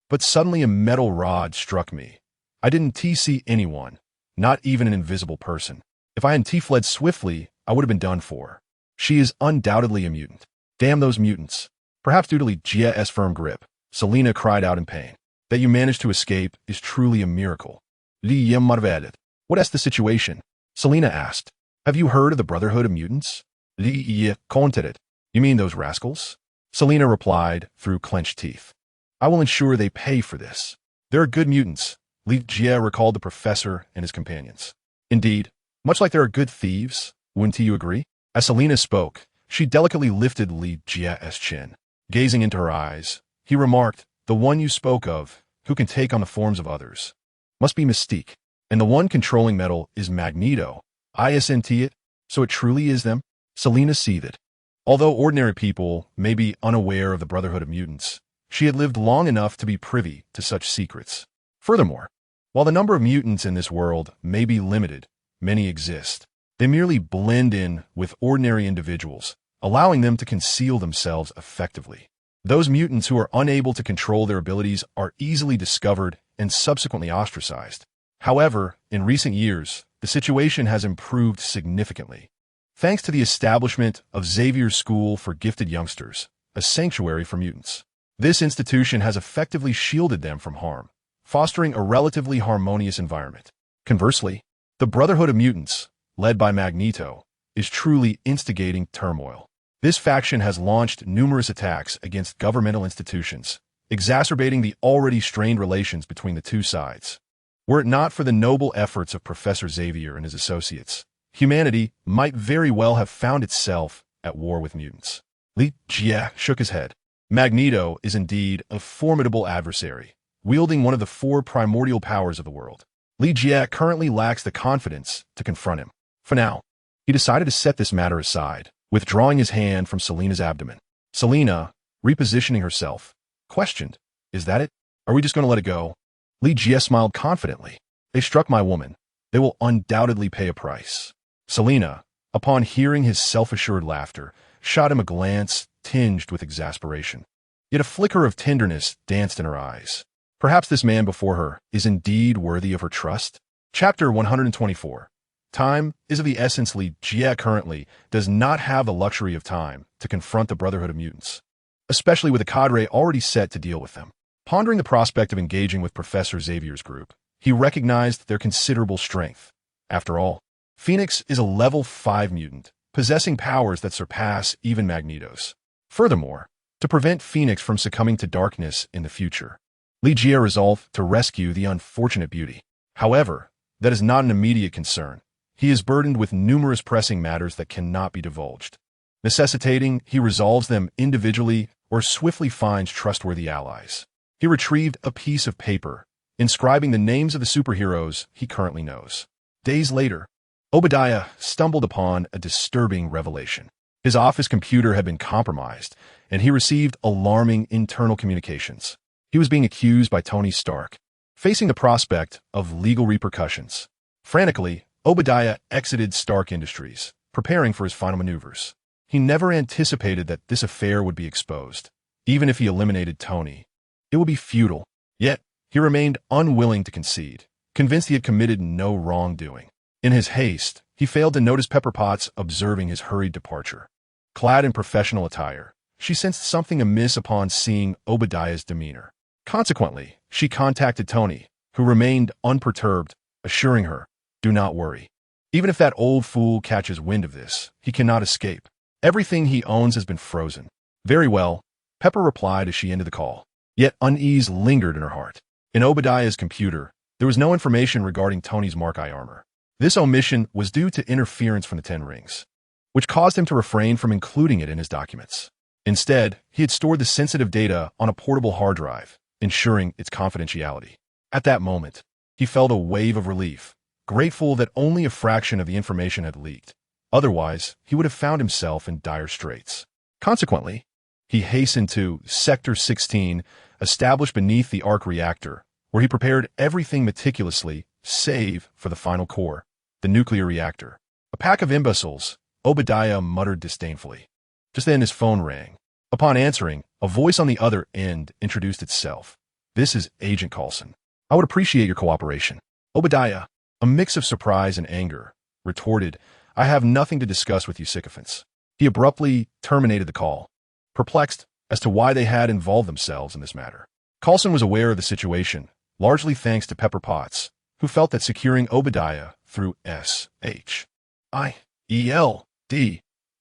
but suddenly a metal rod struck me. I didn't see anyone, not even an invisible person. If I hadn't fled swiftly, I would have been done for. She is undoubtedly a mutant. Damn those mutants." Perhaps due to Li Jie's firm grip, Selina cried out in pain. "That you managed to escape is truly a miracle." Li Jie marveled. "What is the situation?" Selina asked. "Have you heard of the Brotherhood of Mutants?" Li Jie countered. "You mean those rascals?" Selina replied through clenched teeth. "I will ensure they pay for this. There are good mutants." Li Jie recalled the professor and his companions. "Indeed, much like there are good thieves, wouldn't you agree?" As Selina spoke, she delicately lifted Li Jie's chin. Gazing into her eyes, he remarked, "The one you spoke of, who can take on the forms of others, must be Mystique, and the one controlling metal is Magneto. Isn't it? So it truly is them?" Selina seethed. Although ordinary people may be unaware of the Brotherhood of Mutants, she had lived long enough to be privy to such secrets. Furthermore, while the number of mutants in this world may be limited, many exist. They merely blend in with ordinary individuals, allowing them to conceal themselves effectively. Those mutants who are unable to control their abilities are easily discovered and subsequently ostracized. However, in recent years, the situation has improved significantly, thanks to the establishment of Xavier's School for Gifted Youngsters, a sanctuary for mutants. This institution has effectively shielded them from harm, fostering a relatively harmonious environment. Conversely, the Brotherhood of Mutants, led by Magneto, is truly instigating turmoil. This faction has launched numerous attacks against governmental institutions, exacerbating the already strained relations between the two sides. Were it not for the noble efforts of Professor Xavier and his associates, humanity might very well have found itself at war with mutants. Li Jie shook his head. Magneto is indeed a formidable adversary, wielding one of the four primordial powers of the world. Li Jie currently lacks the confidence to confront him. For now, he decided to set this matter aside, withdrawing his hand from Selina's abdomen. Selina, repositioning herself, questioned, "Is that it? Are we just going to let it go?" Li Jie smiled confidently. "They struck my woman. They will undoubtedly pay a price." Selina, upon hearing his self-assured laughter, shot him a glance tinged with exasperation. Yet a flicker of tenderness danced in her eyes. Perhaps this man before her is indeed worthy of her trust? Chapter 124. Time is of the essence. Li Jie currently does not have the luxury of time to confront the Brotherhood of Mutants, especially with a cadre already set to deal with them. Pondering the prospect of engaging with Professor Xavier's group, he recognized their considerable strength. After all, Phoenix is a level 5 mutant, possessing powers that surpass even Magneto's. Furthermore, to prevent Phoenix from succumbing to darkness in the future, Li Jie resolved to rescue the unfortunate beauty. However, that is not an immediate concern. He is burdened with numerous pressing matters that cannot be divulged. Necessitating, he resolves them individually or swiftly finds trustworthy allies. He retrieved a piece of paper, inscribing the names of the superheroes he currently knows. Days later, Obadiah stumbled upon a disturbing revelation. His office computer had been compromised, and he received alarming internal communications. He was being accused by Tony Stark, facing the prospect of legal repercussions. Frantically, Obadiah exited Stark Industries, preparing for his final maneuvers. He never anticipated that this affair would be exposed. Even if he eliminated Tony, it would be futile. Yet, he remained unwilling to concede, convinced he had committed no wrongdoing. In his haste, he failed to notice Pepper Potts observing his hurried departure. Clad in professional attire, she sensed something amiss upon seeing Obadiah's demeanor. Consequently, she contacted Tony, who remained unperturbed, assuring her, "Do not worry. Even if that old fool catches wind of this, he cannot escape. Everything he owns has been frozen." "Very well," Pepper replied as she ended the call. Yet unease lingered in her heart. In Obadiah's computer, there was no information regarding Tony's Mark I armor. This omission was due to interference from the Ten Rings, which caused him to refrain from including it in his documents. Instead, he had stored the sensitive data on a portable hard drive, ensuring its confidentiality. At that moment, he felt a wave of relief, grateful that only a fraction of the information had leaked. Otherwise, he would have found himself in dire straits. Consequently, he hastened to Sector 16, established beneath the arc reactor, where he prepared everything meticulously, save for the final core, the nuclear reactor. "A pack of imbeciles," Obadiah muttered disdainfully. Just then his phone rang. Upon answering, a voice on the other end introduced itself. "This is Agent Coulson. I would appreciate your cooperation." Obadiah, a mix of surprise and anger, retorted, "I have nothing to discuss with you sycophants." He abruptly terminated the call, perplexed as to why they had involved themselves in this matter. Coulson was aware of the situation, largely thanks to Pepper Potts, who felt that securing Obadiah through SHIELD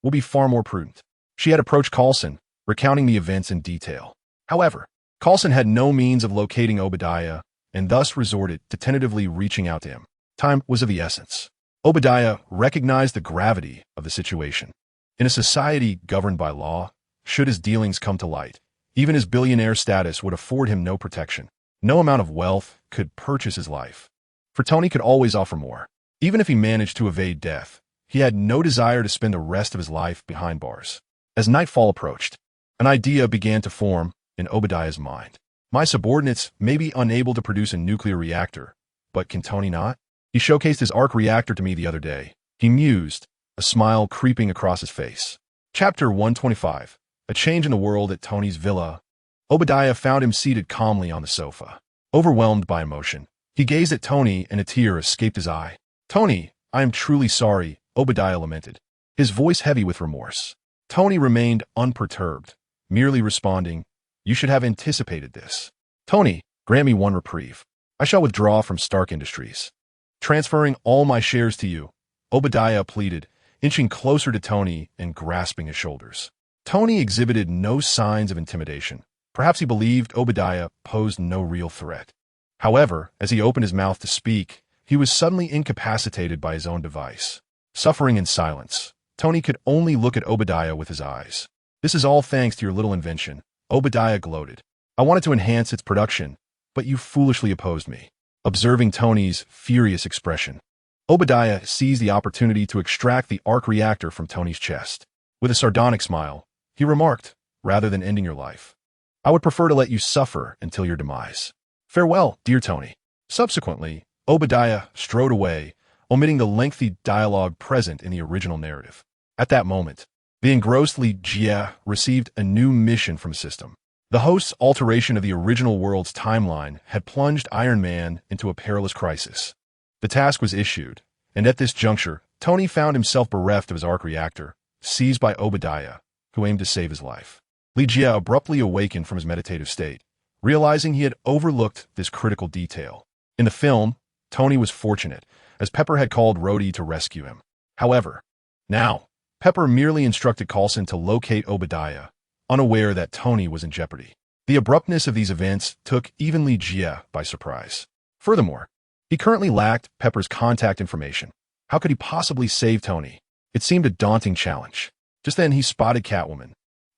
will be far more prudent. She had approached Coulson, recounting the events in detail. However, Coulson had no means of locating Obadiah and thus resorted to tentatively reaching out to him. Time was of the essence. Obadiah recognized the gravity of the situation. In a society governed by law, should his dealings come to light, even his billionaire status would afford him no protection. No amount of wealth could purchase his life. For Tony could always offer more. Even if he managed to evade death, he had no desire to spend the rest of his life behind bars. As nightfall approached, an idea began to form in Obadiah's mind. My subordinates may be unable to produce a nuclear reactor, but can Tony not? He showcased his arc reactor to me the other day. He mused, a smile creeping across his face. Chapter 125. A change in the world at Tony's villa. Obadiah found him seated calmly on the sofa. Overwhelmed by emotion, he gazed at Tony and a tear escaped his eye. "Tony, I am truly sorry," Obadiah lamented, his voice heavy with remorse. Tony remained unperturbed, merely responding, "You should have anticipated this. Tony, grant me one reprieve. I shall withdraw from Stark Industries. Transferring all my shares to you," Obadiah pleaded, inching closer to Tony and grasping his shoulders. Tony exhibited no signs of intimidation. Perhaps he believed Obadiah posed no real threat. However, as he opened his mouth to speak, he was suddenly incapacitated by his own device. Suffering in silence, Tony could only look at Obadiah with his eyes. "This is all thanks to your little invention," Obadiah gloated. "I wanted to enhance its production, but you foolishly opposed me." Observing Tony's furious expression, Obadiah seized the opportunity to extract the arc reactor from Tony's chest. With a sardonic smile, he remarked, "Rather than ending your life, I would prefer to let you suffer until your demise. Farewell, dear Tony." Subsequently, Obadiah strode away, omitting the lengthy dialogue present in the original narrative. At that moment, the engrossed Legia received a new mission from the system. The host's alteration of the original world's timeline had plunged Iron Man into a perilous crisis. The task was issued, and at this juncture, Tony found himself bereft of his arc reactor, seized by Obadiah, who aimed to save his life. Legia abruptly awakened from his meditative state, realizing he had overlooked this critical detail. In the film, Tony was fortunate, as Pepper had called Rhodey to rescue him. However, now, Pepper merely instructed Coulson to locate Obadiah, unaware that Tony was in jeopardy. The abruptness of these events took even Legia by surprise. Furthermore, he currently lacked Pepper's contact information. How could he possibly save Tony? It seemed a daunting challenge. Just then he spotted Catwoman,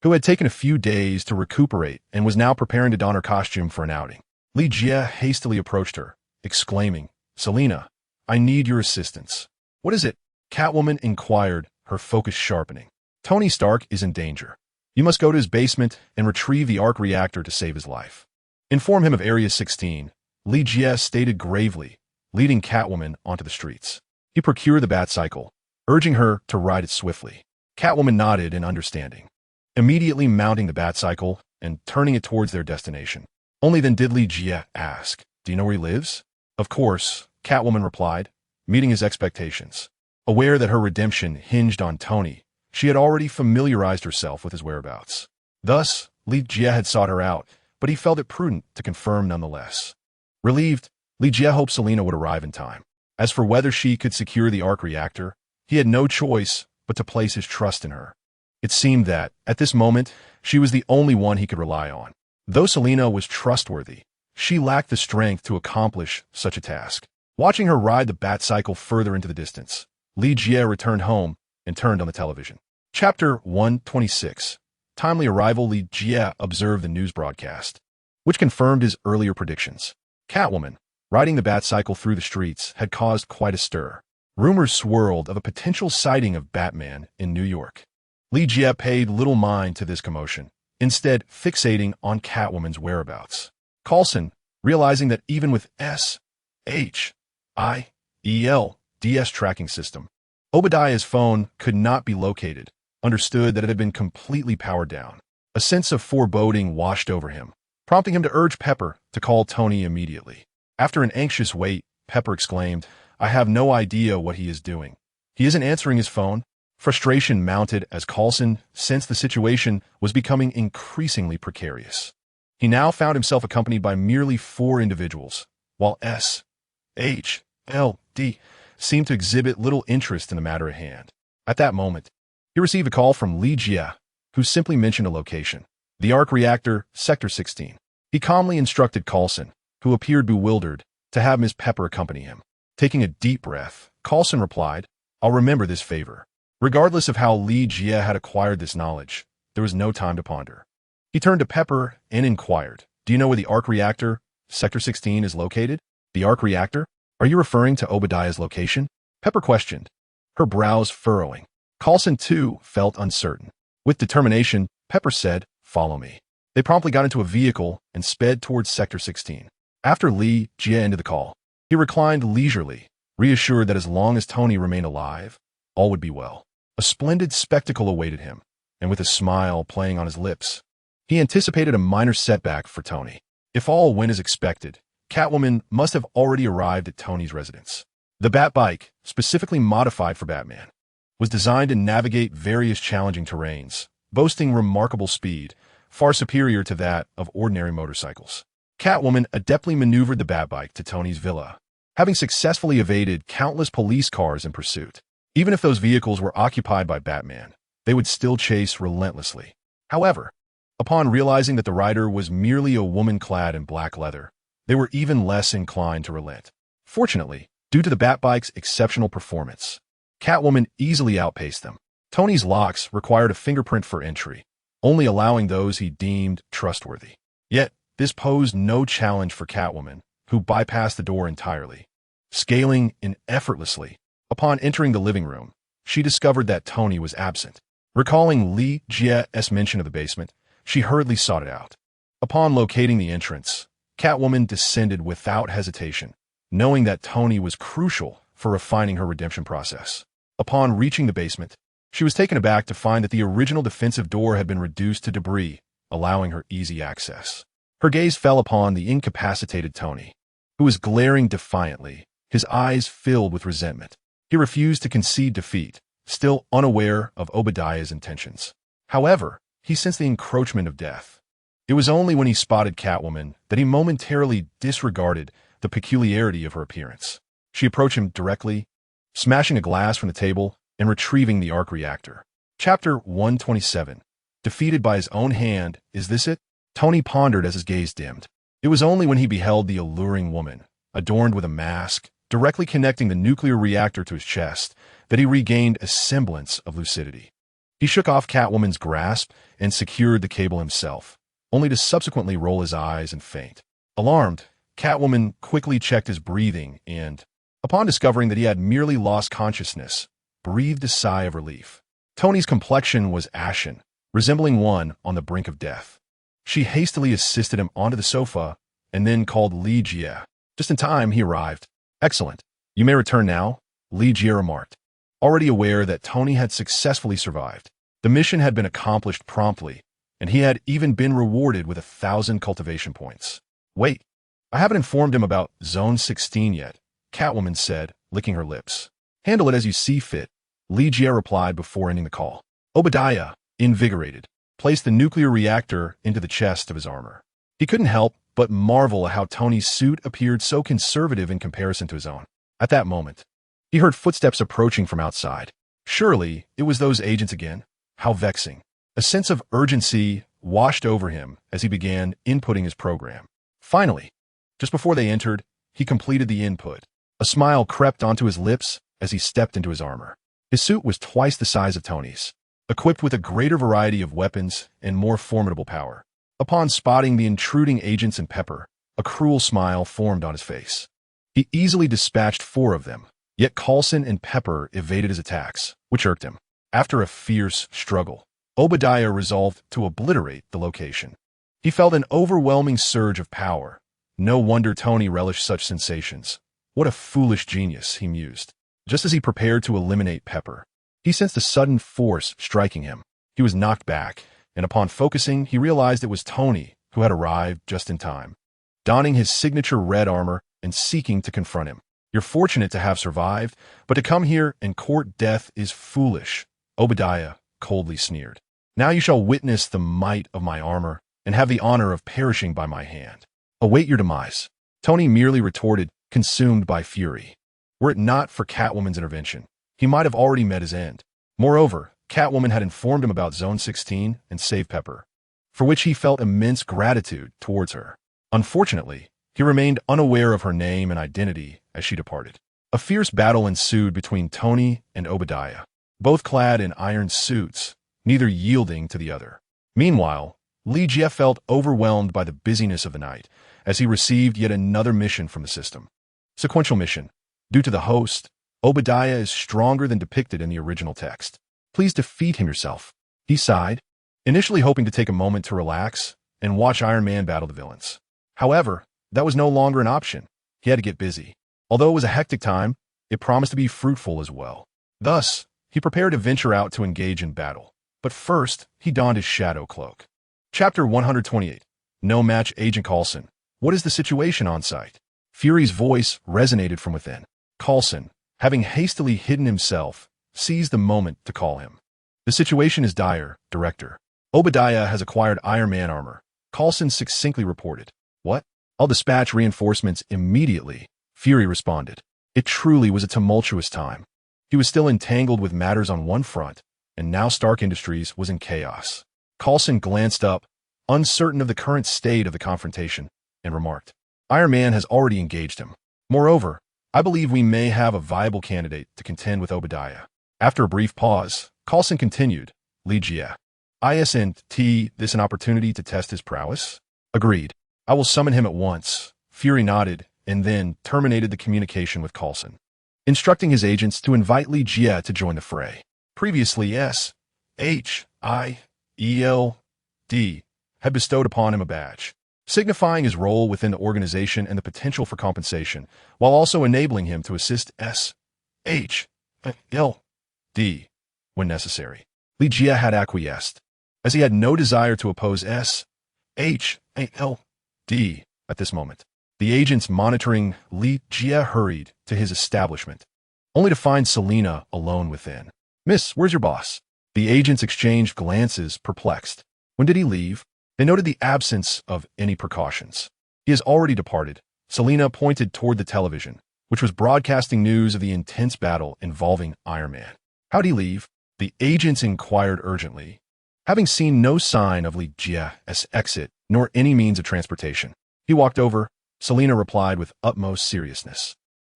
who had taken a few days to recuperate and was now preparing to don her costume for an outing. Li Jie hastily approached her, exclaiming, "Selena, I need your assistance." "What is it?" Catwoman inquired, her focus sharpening. "Tony Stark is in danger. You must go to his basement and retrieve the arc reactor to save his life. Inform him of Area 16, Li Jie stated gravely, leading Catwoman onto the streets. He procured the Batcycle, urging her to ride it swiftly. Catwoman nodded in understanding, immediately mounting the Batcycle and turning it towards their destination. Only then did Li Jie ask, "Do you know where he lives?" "Of course," Catwoman replied, meeting his expectations. Aware that her redemption hinged on Tony, she had already familiarized herself with his whereabouts. Thus, Li Jie had sought her out, but he felt it prudent to confirm nonetheless. Relieved, Li Jie hoped Selena would arrive in time. As for whether she could secure the arc reactor, he had no choice but to place his trust in her. It seemed that, at this moment, she was the only one he could rely on. Though Selena was trustworthy, she lacked the strength to accomplish such a task. Watching her ride the Batcycle further into the distance, Li Jie returned home and turned on the television. Chapter 126. Timely arrival. Li Jie observed the news broadcast, which confirmed his earlier predictions. Catwoman, riding the Batcycle through the streets, had caused quite a stir. Rumors swirled of a potential sighting of Batman in New York. Li Jie paid little mind to this commotion, instead fixating on Catwoman's whereabouts. Coulson, realizing that even with SHIELD's tracking system, Obadiah's phone could not be located, understood that it had been completely powered down. A sense of foreboding washed over him, prompting him to urge Pepper to call Tony immediately. After an anxious wait, Pepper exclaimed, "I have no idea what he is doing. He isn't answering his phone." Frustration mounted as Coulson sensed the situation was becoming increasingly precarious. He now found himself accompanied by merely 4 individuals, while SHLD seemed to exhibit little interest in the matter at hand. At that moment, he received a call from Li Jie, who simply mentioned a location: the arc reactor, Sector 16. He calmly instructed Coulson, who appeared bewildered, to have Ms. Pepper accompany him. Taking a deep breath, Coulson replied, "I'll remember this favor." Regardless of how Li Jie had acquired this knowledge, there was no time to ponder. He turned to Pepper and inquired, "Do you know where the arc reactor, Sector 16, is located?" "The arc reactor? Are you referring to Obadiah's location?" Pepper questioned, her brows furrowing. Coulson, too, felt uncertain. With determination, Pepper said, "Follow me." They promptly got into a vehicle and sped towards Sector 16. After Li Jie ended the call, he reclined leisurely, reassured that as long as Tony remained alive, all would be well. A splendid spectacle awaited him, and with a smile playing on his lips, he anticipated a minor setback for Tony. If all went as expected, Catwoman must have already arrived at Tony's residence. The Batbike, specifically modified for Batman, was designed to navigate various challenging terrains, boasting remarkable speed, far superior to that of ordinary motorcycles. Catwoman adeptly maneuvered the Batbike to Tony's villa, having successfully evaded countless police cars in pursuit. Even if those vehicles were occupied by Batman, they would still chase relentlessly. However, upon realizing that the rider was merely a woman clad in black leather, they were even less inclined to relent. Fortunately, due to the Batbike's exceptional performance, Catwoman easily outpaced them. Tony's locks required a fingerprint for entry, only allowing those he deemed trustworthy. Yet, this posed no challenge for Catwoman, who bypassed the door entirely. Scaling in effortlessly, upon entering the living room, she discovered that Tony was absent. Recalling Li Jie's mention of the basement, she hurriedly sought it out. Upon locating the entrance, Catwoman descended without hesitation, knowing that Tony was crucial for refining her redemption process. Upon reaching the basement, she was taken aback to find that the original defensive door had been reduced to debris, allowing her easy access. Her gaze fell upon the incapacitated Tony, who was glaring defiantly, his eyes filled with resentment. He refused to concede defeat, still unaware of Obadiah's intentions. However, he sensed the encroachment of death. It was only when he spotted Catwoman that he momentarily disregarded the peculiarity of her appearance. She approached him directly, smashing a glass from the table and retrieving the arc reactor. Chapter 127. Defeated by his own hand, is this it? Tony pondered as his gaze dimmed. It was only when he beheld the alluring woman, adorned with a mask, directly connecting the nuclear reactor to his chest, that he regained a semblance of lucidity. He shook off Catwoman's grasp and secured the cable himself, only to subsequently roll his eyes and faint. Alarmed, Catwoman quickly checked his breathing and, upon discovering that he had merely lost consciousness, breathed a sigh of relief. Tony's complexion was ashen, resembling one on the brink of death. She hastily assisted him onto the sofa and then called Li Jie. Just in time, he arrived. "Excellent. You may return now," Li Jie remarked. Already aware that Tony had successfully survived, the mission had been accomplished promptly, and he had even been rewarded with 1,000 cultivation points. "Wait, I haven't informed him about Zone 16 yet," Catwoman said, licking her lips. "Handle it as you see fit," Li Jie replied before ending the call. Obadiah, invigorated, placed the nuclear reactor into the chest of his armor. He couldn't help but marvel at how Tony's suit appeared so conservative in comparison to his own. At that moment, he heard footsteps approaching from outside. Surely, it was those agents again. How vexing. A sense of urgency washed over him as he began inputting his program. Finally, just before they entered, he completed the input. A smile crept onto his lips as he stepped into his armor. His suit was twice the size of Tony's, equipped with a greater variety of weapons and more formidable power. Upon spotting the intruding agents and Pepper, a cruel smile formed on his face. He easily dispatched 4 of them, yet Coulson and Pepper evaded his attacks, which irked him. After a fierce struggle, Obadiah resolved to obliterate the location. He felt an overwhelming surge of power. No wonder Tony relished such sensations. What a foolish genius, he mused. Just as he prepared to eliminate Pepper, he sensed a sudden force striking him. He was knocked back, and upon focusing, he realized it was Tony who had arrived just in time, donning his signature red armor and seeking to confront him. "You're fortunate to have survived, but to come here and court death is foolish," Obadiah coldly sneered. "Now you shall witness the might of my armor and have the honor of perishing by my hand. Await your demise," Tony merely retorted, consumed by fury. Were it not for Catwoman's intervention, he might have already met his end. Moreover, Catwoman had informed him about Zone 16 and saved Pepper, for which he felt immense gratitude towards her. Unfortunately, he remained unaware of her name and identity as she departed. A fierce battle ensued between Tony and Obadiah, both clad in iron suits, neither yielding to the other. Meanwhile, Li Jie felt overwhelmed by the busyness of the night as he received yet another mission from the system. Sequential mission. Due to the host, Obadiah is stronger than depicted in the original text. "Please defeat him yourself," he sighed, initially hoping to take a moment to relax and watch Iron Man battle the villains. However, that was no longer an option. He had to get busy. Although it was a hectic time, it promised to be fruitful as well. Thus, he prepared to venture out to engage in battle. But first, he donned his shadow cloak. Chapter 128. No match Agent Coulson. What is the situation on site? Fury's voice resonated from within. Coulson, having hastily hidden himself, seized the moment to call him. "The situation is dire, Director. Obadiah has acquired Iron Man armor," Coulson succinctly reported. "What? I'll dispatch reinforcements immediately," Fury responded. It truly was a tumultuous time. He was still entangled with matters on one front, and now Stark Industries was in chaos. Coulson glanced up, uncertain of the current state of the confrontation, and remarked, "Iron Man has already engaged him. Moreover, I believe we may have a viable candidate to contend with Obadiah." After a brief pause, Coulson continued, "Li Jie. Isn't this an opportunity to test his prowess?" "Agreed. I will summon him at once." Fury nodded and then terminated the communication with Coulson, instructing his agents to invite Li Jie to join the fray. Previously, SHIELD had bestowed upon him a badge, signifying his role within the organization and the potential for compensation, while also enabling him to assist SHIELD when necessary. Li Jie had acquiesced, as he had no desire to oppose SHIELD at this moment. The agents monitoring Li Jie hurried to his establishment, only to find Selina alone within. "Miss, where's your boss?" The agents exchanged glances, perplexed. When did he leave? They noted the absence of any precautions. "He has already departed." Selina pointed toward the television, which was broadcasting news of the intense battle involving Iron Man. "How'd he leave?" The agents inquired urgently, having seen no sign of Li Jie's exit nor any means of transportation. "He walked over," Selina replied with utmost seriousness.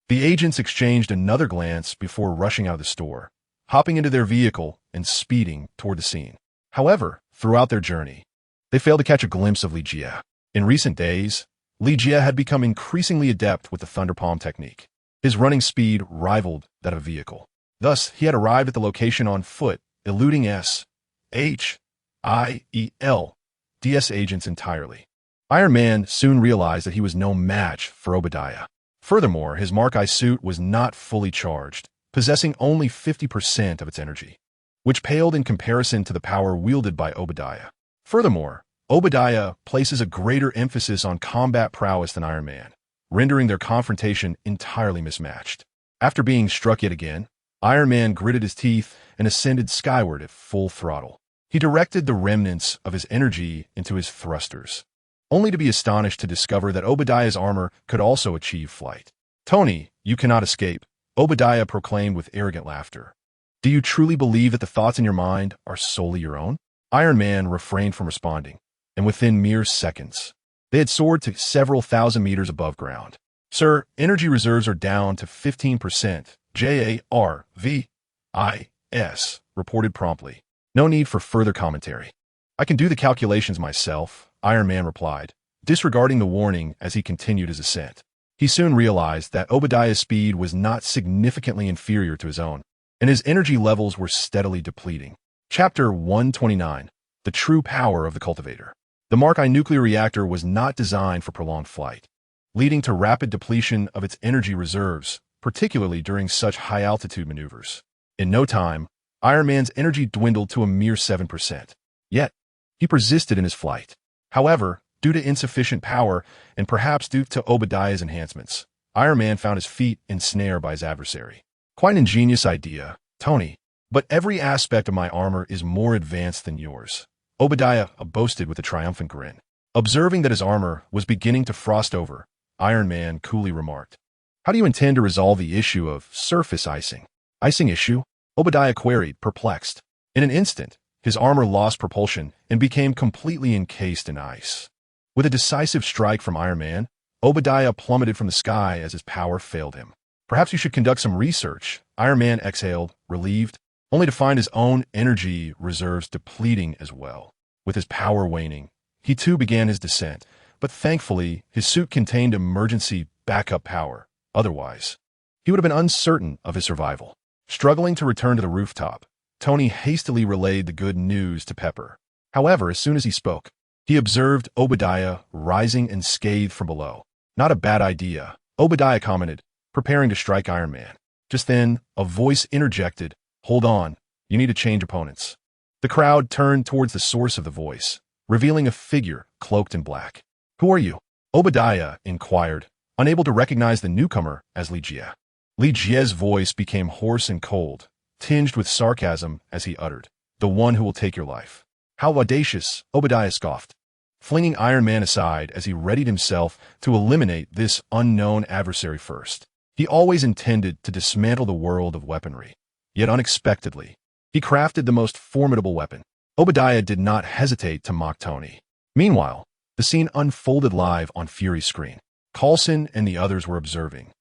The agents exchanged another glance before rushing out of the store, hopping into their vehicle and speeding toward the scene. However, throughout their journey, they failed to catch a glimpse of Li Jie. In recent days, Li Jie had become increasingly adept with the Thunder Palm technique. His running speed rivaled that of a vehicle. Thus, he had arrived at the location on foot, eluding DS agents entirely. Iron Man soon realized that he was no match for Obadiah. Furthermore, his Mark I suit was not fully charged, possessing only 50% of its energy, which paled in comparison to the power wielded by Obadiah. Furthermore, Obadiah places a greater emphasis on combat prowess than Iron Man, rendering their confrontation entirely mismatched. After being struck yet again, Iron Man gritted his teeth and ascended skyward at full throttle. He directed the remnants of his energy into his thrusters, only to be astonished to discover that Obadiah's armor could also achieve flight. "Tony, you cannot escape," Obadiah proclaimed with arrogant laughter. "Do you truly believe that the thoughts in your mind are solely your own?" Iron Man refrained from responding, and within mere seconds, they had soared to several thousand meters above ground. "Sir, energy reserves are down to 15%, JARVIS, reported promptly. "No need for further commentary. I can do the calculations myself," Iron Man replied, disregarding the warning as he continued his ascent. He soon realized that Obadiah's speed was not significantly inferior to his own, and his energy levels were steadily depleting. Chapter 129. The True Power of the Cultivator. The Mark I nuclear reactor was not designed for prolonged flight, leading to rapid depletion of its energy reserves, particularly during such high-altitude maneuvers. In no time, Iron Man's energy dwindled to a mere 7%. Yet, he persisted in his flight. However, due to insufficient power, and perhaps due to Obadiah's enhancements, Iron Man found his feet ensnared by his adversary. "Quite an ingenious idea, Tony, but every aspect of my armor is more advanced than yours," Obadiah boasted with a triumphant grin. Observing that his armor was beginning to frost over, Iron Man coolly remarked, "How do you intend to resolve the issue of surface icing?" "Icing issue?" Obadiah queried, perplexed. In an instant, his armor lost propulsion and became completely encased in ice. With a decisive strike from Iron Man, Obadiah plummeted from the sky as his power failed him. "Perhaps you should conduct some research," Iron Man exhaled, relieved, only to find his own energy reserves depleting as well. With his power waning, he too began his descent, but thankfully his suit contained emergency backup power. Otherwise, he would have been uncertain of his survival. Struggling to return to the rooftop, Tony hastily relayed the good news to Pepper. However, as soon as he spoke, he observed Obadiah rising unscathed from below. "Not a bad idea," Obadiah commented, preparing to strike Iron Man. Just then, a voice interjected, "Hold on, you need to change opponents." The crowd turned towards the source of the voice, revealing a figure cloaked in black. "Who are you?" Obadiah inquired, unable to recognize the newcomer as Li Jie. Li Jie's voice became hoarse and cold, tinged with sarcasm as he uttered, "The one who will take your life." "How audacious," Obadiah scoffed, flinging Iron Man aside as he readied himself to eliminate this unknown adversary first. He always intended to dismantle the world of weaponry, yet unexpectedly, he crafted the most formidable weapon. Obadiah did not hesitate to mock Tony. Meanwhile, the scene unfolded live on Fury's screen. Coulson and the others were observing,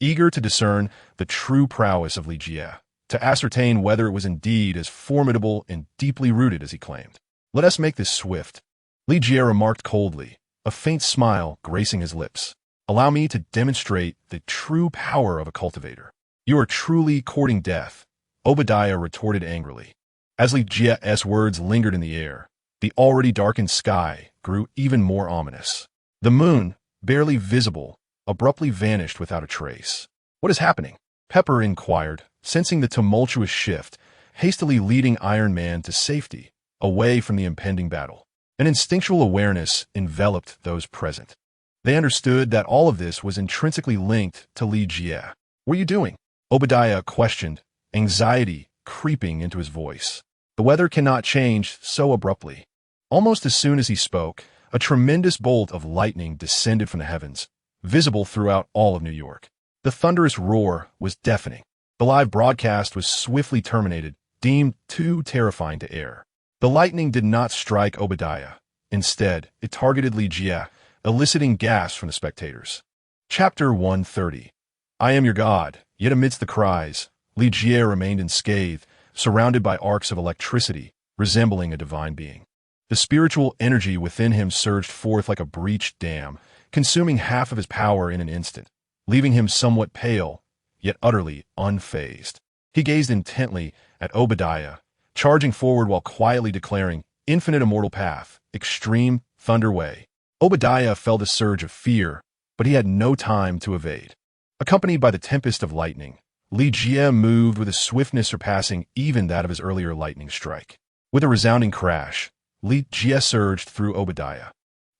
eager to discern the true prowess of Li Jie, to ascertain whether it was indeed as formidable and deeply rooted as he claimed. "Let us make this swift," Li Jie remarked coldly, a faint smile gracing his lips. "Allow me to demonstrate the true power of a cultivator." "You are truly courting death," Obadiah retorted angrily. As Li Jie's words lingered in the air, the already darkened sky grew even more ominous. The moon, barely visible, abruptly vanished without a trace. "What is happening?" Pepper inquired, sensing the tumultuous shift, hastily leading Iron Man to safety, away from the impending battle. An instinctual awareness enveloped those present. They understood that all of this was intrinsically linked to Li Jie. "What are you doing?" Obadiah questioned, anxiety creeping into his voice. "The weather cannot change so abruptly." Almost as soon as he spoke, a tremendous bolt of lightning descended from the heavens, visible throughout all of New York. The thunderous roar was deafening. The live broadcast was swiftly terminated, deemed too terrifying to air. The lightning did not strike Obadiah. Instead, it targeted Li Jie, eliciting gasps from the spectators. Chapter 130. I am your god, yet amidst the cries, Li Jie remained unscathed, surrounded by arcs of electricity, resembling a divine being. The spiritual energy within him surged forth like a breached dam, consuming half of his power in an instant, leaving him somewhat pale, yet utterly unfazed. He gazed intently at Obadiah, charging forward while quietly declaring, "Infinite immortal path, extreme thunder way." Obadiah felt a surge of fear, but he had no time to evade. Accompanied by the tempest of lightning, Li Jie moved with a swiftness surpassing even that of his earlier lightning strike. With a resounding crash, Li Jie surged through Obadiah,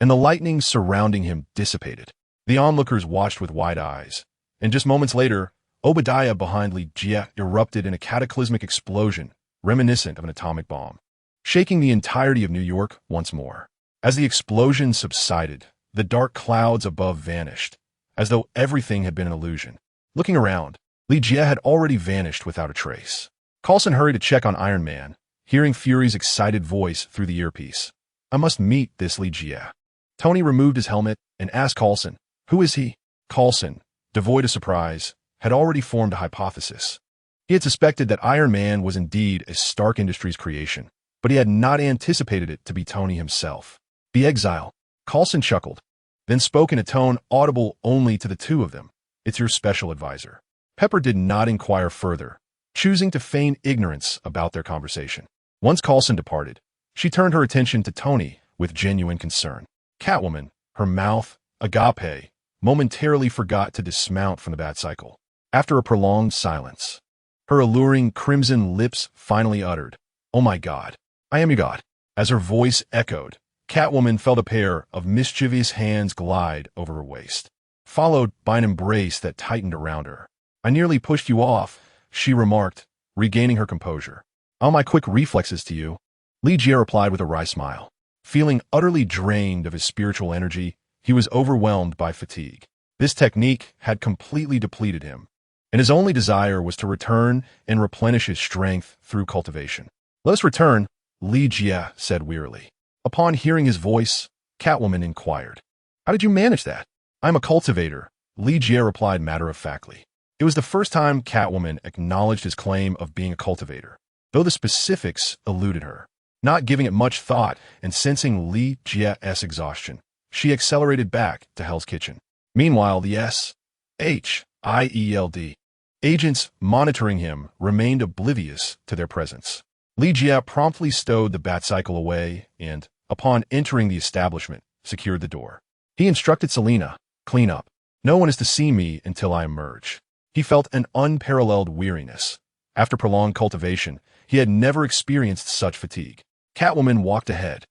and the lightning surrounding him dissipated. The onlookers watched with wide eyes, and just moments later, Obadiah behind Li Jie erupted in a cataclysmic explosion, reminiscent of an atomic bomb, shaking the entirety of New York once more. As the explosion subsided, the dark clouds above vanished, as though everything had been an illusion. Looking around, Li Jie had already vanished without a trace. Coulson hurried to check on Iron Man, hearing Fury's excited voice through the earpiece. "I must meet this Li Jie." Tony removed his helmet and asked Coulson, "Who is he?" Coulson, devoid of surprise, had already formed a hypothesis. He had suspected that Iron Man was indeed a Stark Industries creation, but he had not anticipated it to be Tony himself. "The exile," Coulson chuckled, then spoke in a tone audible only to the two of them. "It's your special advisor." Pepper did not inquire further, choosing to feign ignorance about their conversation. Once Coulson departed, she turned her attention to Tony with genuine concern. Catwoman, her mouth agape, momentarily forgot to dismount from the Batcycle. After a prolonged silence, her alluring crimson lips finally uttered, "Oh my God, I am your God." As her voice echoed, Catwoman felt a pair of mischievous hands glide over her waist, followed by an embrace that tightened around her. "I nearly pushed you off," she remarked, regaining her composure. "All my quick reflexes to you," Li Jie replied with a wry smile. Feeling utterly drained of his spiritual energy, he was overwhelmed by fatigue. This technique had completely depleted him, and his only desire was to return and replenish his strength through cultivation. "Let us return," Li Jie said wearily. Upon hearing his voice, Catwoman inquired, "How did you manage that?" "I'm a cultivator," Li Jie replied matter-of-factly. It was the first time Catwoman acknowledged his claim of being a cultivator, though the specifics eluded her. Not giving it much thought and sensing Li Jie's exhaustion, she accelerated back to Hell's Kitchen. Meanwhile, the SHIELD agents monitoring him remained oblivious to their presence. Li Jie promptly stowed the Batcycle away and, upon entering the establishment, secured the door. He instructed Selena, "Clean up. No one is to see me until I emerge." He felt an unparalleled weariness. After prolonged cultivation, he had never experienced such fatigue. Catwoman walked ahead,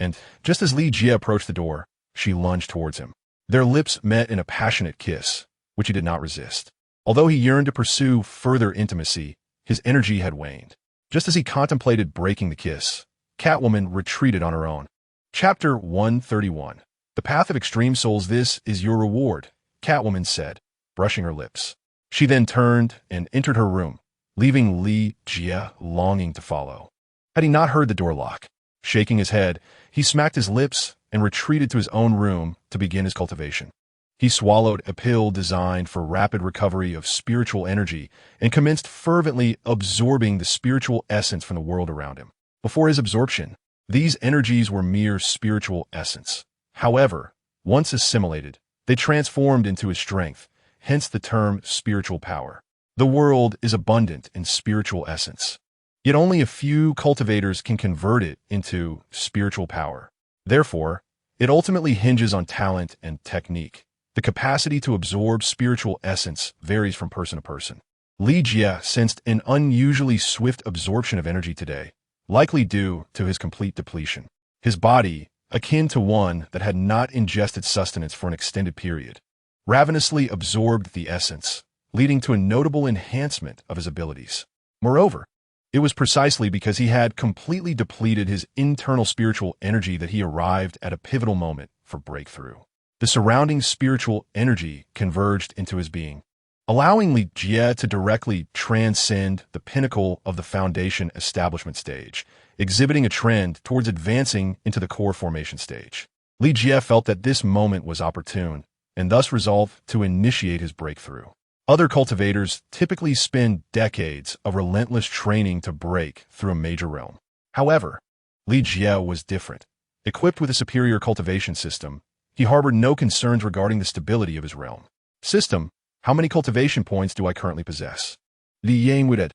and, just as Li Jie approached the door, she lunged towards him. Their lips met in a passionate kiss, which he did not resist. Although he yearned to pursue further intimacy, his energy had waned. Just as he contemplated breaking the kiss, Catwoman retreated on her own. Chapter 131. The Path of Extreme Souls. "This is your reward," Catwoman said, brushing her lips. She then turned and entered her room, leaving Li Jie longing to follow. Had he not heard the door lock? Shaking his head, he smacked his lips and retreated to his own room to begin his cultivation. He swallowed a pill designed for rapid recovery of spiritual energy and commenced fervently absorbing the spiritual essence from the world around him. Before his absorption, these energies were mere spiritual essence. However, once assimilated, they transformed into his strength, hence the term spiritual power. The world is abundant in spiritual essence, yet only a few cultivators can convert it into spiritual power. Therefore, it ultimately hinges on talent and technique. The capacity to absorb spiritual essence varies from person to person. Li Jie sensed an unusually swift absorption of energy today, likely due to his complete depletion. His body, akin to one that had not ingested sustenance for an extended period, ravenously absorbed the essence, leading to a notable enhancement of his abilities. Moreover, it was precisely because he had completely depleted his internal spiritual energy that he arrived at a pivotal moment for breakthrough. The surrounding spiritual energy converged into his being, allowing Li Jie to directly transcend the pinnacle of the foundation establishment stage, exhibiting a trend towards advancing into the core formation stage. Li Jie felt that this moment was opportune, and thus resolved to initiate his breakthrough. Other cultivators typically spend decades of relentless training to break through a major realm. However, Li Jie was different. Equipped with a superior cultivation system, he harbored no concerns regarding the stability of his realm. System: how many cultivation points do I currently possess? Li Yang Wudet.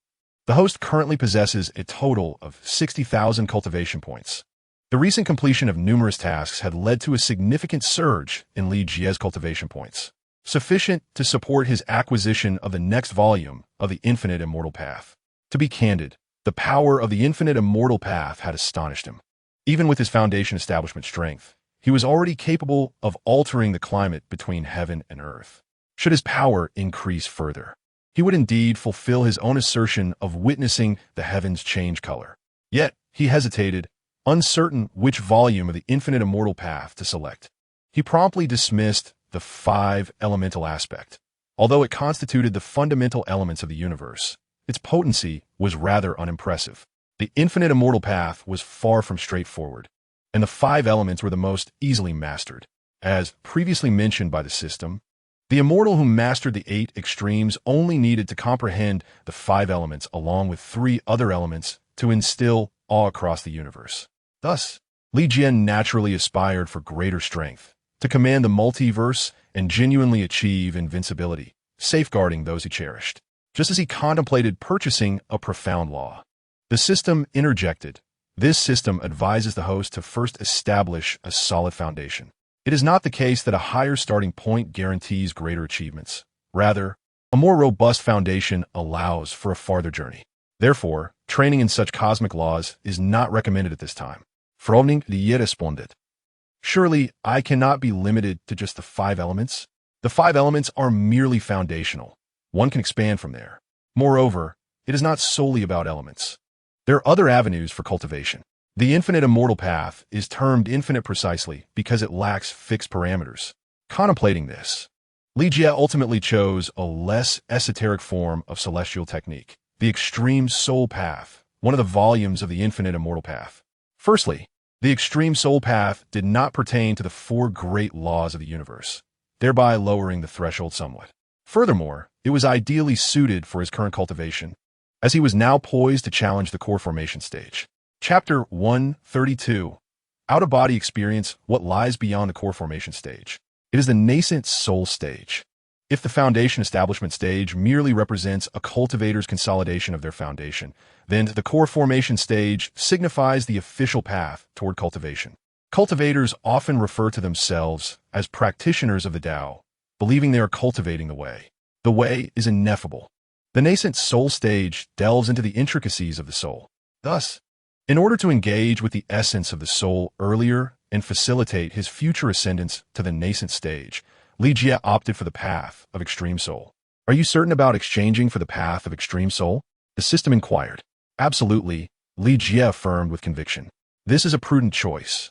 The host currently possesses a total of 60,000 cultivation points. The recent completion of numerous tasks had led to a significant surge in Li Jie's cultivation points, sufficient to support his acquisition of the next volume of the Infinite Immortal Path. To be candid, the power of the Infinite Immortal Path had astonished him. Even with his foundation establishment strength, he was already capable of altering the climate between heaven and earth. Should his power increase further, he would indeed fulfill his own assertion of witnessing the heavens change color. Yet, he hesitated, uncertain which volume of the Infinite Immortal Path to select. He promptly dismissed the 5 elemental aspect. Although it constituted the fundamental elements of the universe, its potency was rather unimpressive. The Infinite Immortal Path was far from straightforward, and the 5 elements were the most easily mastered. As previously mentioned by the system, the immortal who mastered the 8 extremes only needed to comprehend the 5 elements along with 3 other elements to instill awe across the universe. Thus, Li Jie naturally aspired for greater strength, to command the multiverse and genuinely achieve invincibility, safeguarding those he cherished. Just as he contemplated purchasing a profound law, the system interjected. This system advises the host to first establish a solid foundation. It is not the case that a higher starting point guarantees greater achievements. Rather, a more robust foundation allows for a farther journey. Therefore, training in such cosmic laws is not recommended at this time. Froning Li responded. Surely, I cannot be limited to just the 5 elements? The 5 elements are merely foundational. One can expand from there. Moreover, it is not solely about elements. There are other avenues for cultivation. The Infinite Immortal Path is termed infinite precisely because it lacks fixed parameters. Contemplating this, Li Jie ultimately chose a less esoteric form of celestial technique, the Extreme Soul Path, one of the volumes of the Infinite Immortal Path. Firstly, the Extreme Soul Path did not pertain to the 4 great laws of the universe, thereby lowering the threshold somewhat. Furthermore, it was ideally suited for his current cultivation, as he was now poised to challenge the core formation stage. Chapter 132. Out-of-body experience, what lies beyond the core formation stage. It is the nascent soul stage. If the foundation establishment stage merely represents a cultivator's consolidation of their foundation, then the core formation stage signifies the official path toward cultivation. Cultivators often refer to themselves as practitioners of the Tao, believing they are cultivating the way. The way is ineffable. The nascent soul stage delves into the intricacies of the soul. Thus, in order to engage with the essence of the soul earlier and facilitate his future ascendance to the nascent stage, Li Jie opted for the path of Extreme Soul. Are you certain about exchanging for the path of Extreme Soul? The system inquired. Absolutely, Li Jie affirmed with conviction. This is a prudent choice.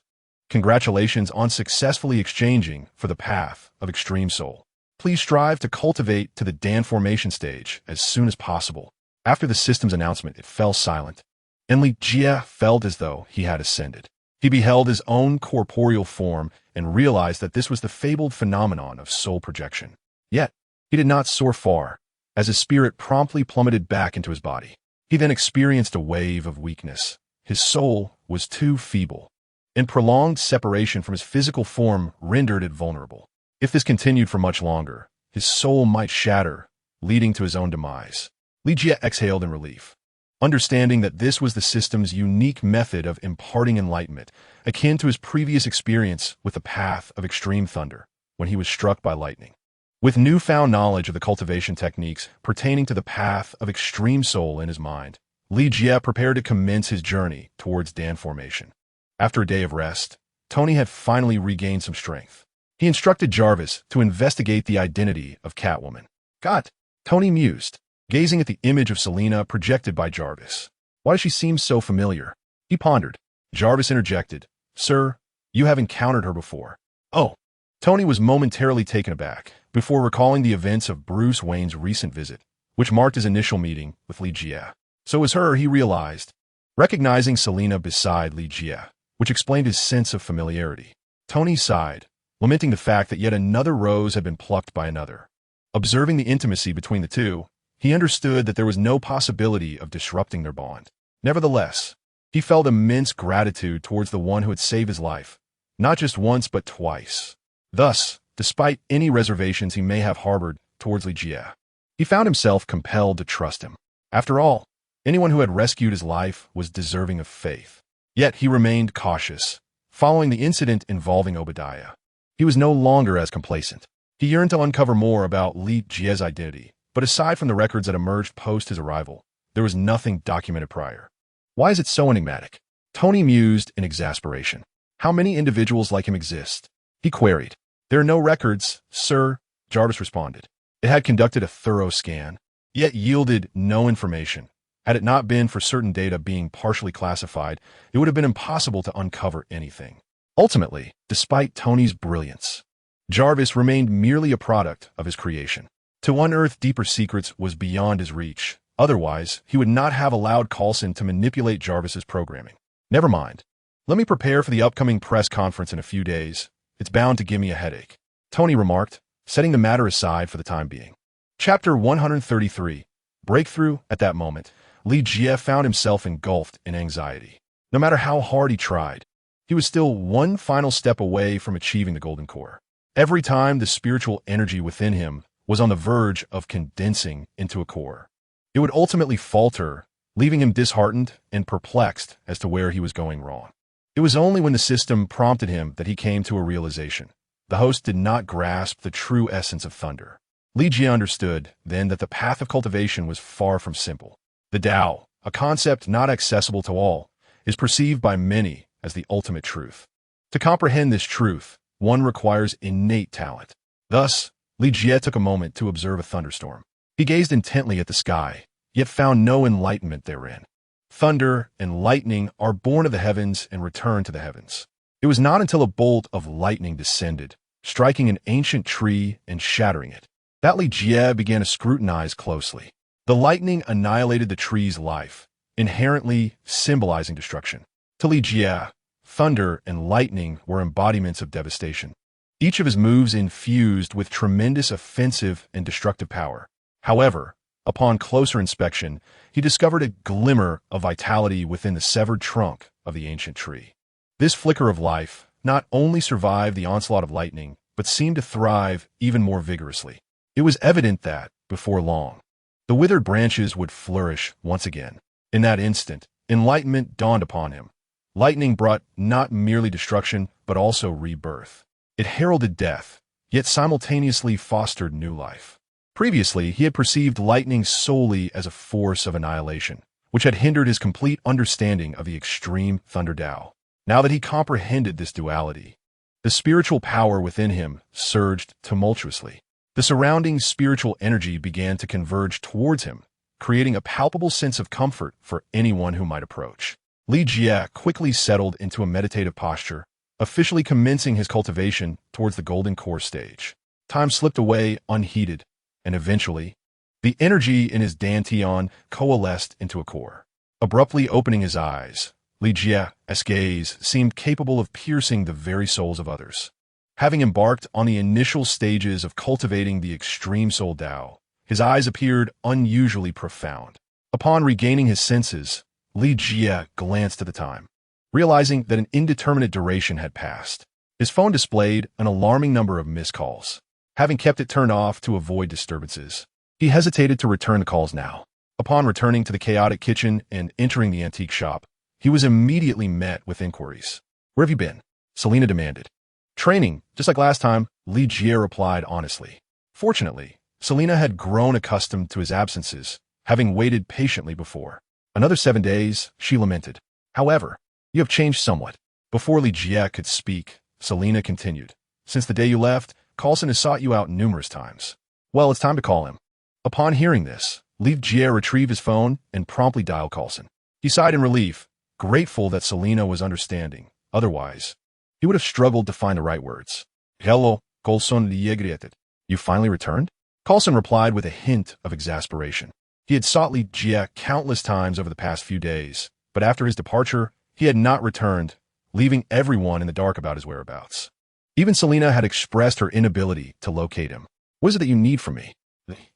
Congratulations on successfully exchanging for the path of Extreme Soul. Please strive to cultivate to the Dan formation stage as soon as possible. After the system's announcement, it fell silent, and Li Jie felt as though he had ascended. He beheld his own corporeal form and realized that this was the fabled phenomenon of soul projection. Yet, he did not soar far, as his spirit promptly plummeted back into his body. He then experienced a wave of weakness. His soul was too feeble, and prolonged separation from his physical form rendered it vulnerable. If this continued for much longer, his soul might shatter, leading to his own demise. Li Jie exhaled in relief, understanding that this was the system's unique method of imparting enlightenment, akin to his previous experience with the path of extreme thunder, when he was struck by lightning. With newfound knowledge of the cultivation techniques pertaining to the path of extreme soul in his mind, Li Jie prepared to commence his journey towards Dan formation. After a day of rest, Tony had finally regained some strength. He instructed Jarvis to investigate the identity of Catwoman. God, Tony mused, gazing at the image of Selina projected by Jarvis. Why does she seem so familiar? He pondered. Jarvis interjected. Sir, you have encountered her before. Oh. Tony was momentarily taken aback, before recalling the events of Bruce Wayne's recent visit, which marked his initial meeting with Li Jie. So as her, he realized, recognizing Selina beside Li Jie, which explained his sense of familiarity. Tony sighed, lamenting the fact that yet another rose had been plucked by another. Observing the intimacy between the two, he understood that there was no possibility of disrupting their bond. Nevertheless, he felt immense gratitude towards the one who had saved his life, not just once but twice. Thus, despite any reservations he may have harbored towards Li Jie, he found himself compelled to trust him. After all, anyone who had rescued his life was deserving of faith. Yet he remained cautious. Following the incident involving Obadiah, he was no longer as complacent. He yearned to uncover more about Li Jie's identity, but aside from the records that emerged post his arrival, there was nothing documented prior. Why is it so enigmatic? Tony mused in exasperation. How many individuals like him exist? He queried. There are no records, sir, Jarvis responded. It had conducted a thorough scan, yet yielded no information. Had it not been for certain data being partially classified, it would have been impossible to uncover anything. Ultimately, despite Tony's brilliance, Jarvis remained merely a product of his creation. To unearth deeper secrets was beyond his reach. Otherwise, he would not have allowed Coulson to manipulate Jarvis's programming. Never mind. Let me prepare for the upcoming press conference in a few days. It's bound to give me a headache, Tony remarked, setting the matter aside for the time being. Chapter 133. Breakthrough. At that moment, Li Jie found himself engulfed in anxiety. No matter how hard he tried, he was still one final step away from achieving the golden core. Every time the spiritual energy within him was on the verge of condensing into a core, it would ultimately falter, leaving him disheartened and perplexed as to where he was going wrong. It was only when the system prompted him that he came to a realization. The host did not grasp the true essence of thunder. Li Jie understood, then, that the path of cultivation was far from simple. The Tao, a concept not accessible to all, is perceived by many as the ultimate truth. To comprehend this truth, one requires innate talent. Thus, Li Jie took a moment to observe a thunderstorm. He gazed intently at the sky, yet found no enlightenment therein. Thunder and lightning are born of the heavens and return to the heavens. It was not until a bolt of lightning descended, striking an ancient tree and shattering it, that Li Jie began to scrutinize closely. The lightning annihilated the tree's life, inherently symbolizing destruction. To Li Jie, thunder and lightning were embodiments of devastation, each of his moves infused with tremendous offensive and destructive power. However, upon closer inspection, he discovered a glimmer of vitality within the severed trunk of the ancient tree. This flicker of life not only survived the onslaught of lightning, but seemed to thrive even more vigorously. It was evident that, before long, the withered branches would flourish once again. In that instant, enlightenment dawned upon him. Lightning brought not merely destruction, but also rebirth. It heralded death, yet simultaneously fostered new life. Previously, he had perceived lightning solely as a force of annihilation, which had hindered his complete understanding of the extreme Thunder Tao. Now that he comprehended this duality, the spiritual power within him surged tumultuously. The surrounding spiritual energy began to converge towards him, creating a palpable sense of comfort for anyone who might approach. Li Jie quickly settled into a meditative posture, officially commencing his cultivation towards the golden core stage. Time slipped away unheeded, and eventually, the energy in his dantian coalesced into a core. Abruptly opening his eyes, Li Jie's gaze seemed capable of piercing the very souls of others. Having embarked on the initial stages of cultivating the extreme soul Tao, his eyes appeared unusually profound. Upon regaining his senses, Li Jie glanced at the time, realizing that an indeterminate duration had passed. His phone displayed an alarming number of missed calls. Having kept it turned off to avoid disturbances, he hesitated to return the calls now. Upon returning to the chaotic kitchen and entering the antique shop, he was immediately met with inquiries. "Where have you been?" Selena demanded. "Training, just like last time," Li Jie replied honestly. Fortunately, Selena had grown accustomed to his absences, having waited patiently before. "Another 7 days," she lamented. "However, you have changed somewhat." Before Li Jie could speak, Selena continued. "Since the day you left, Coulson has sought you out numerous times." "Well, it's time to call him." Upon hearing this, Li Jie retrieved his phone and promptly dialed Coulson. He sighed in relief, grateful that Selena was understanding. Otherwise, he would have struggled to find the right words. "Hello, Coulson Liegretet. You finally returned?" Coulson replied with a hint of exasperation. He had sought Li Jie countless times over the past few days, but after his departure, he had not returned, leaving everyone in the dark about his whereabouts. Even Selena had expressed her inability to locate him. "What is it that you need from me?"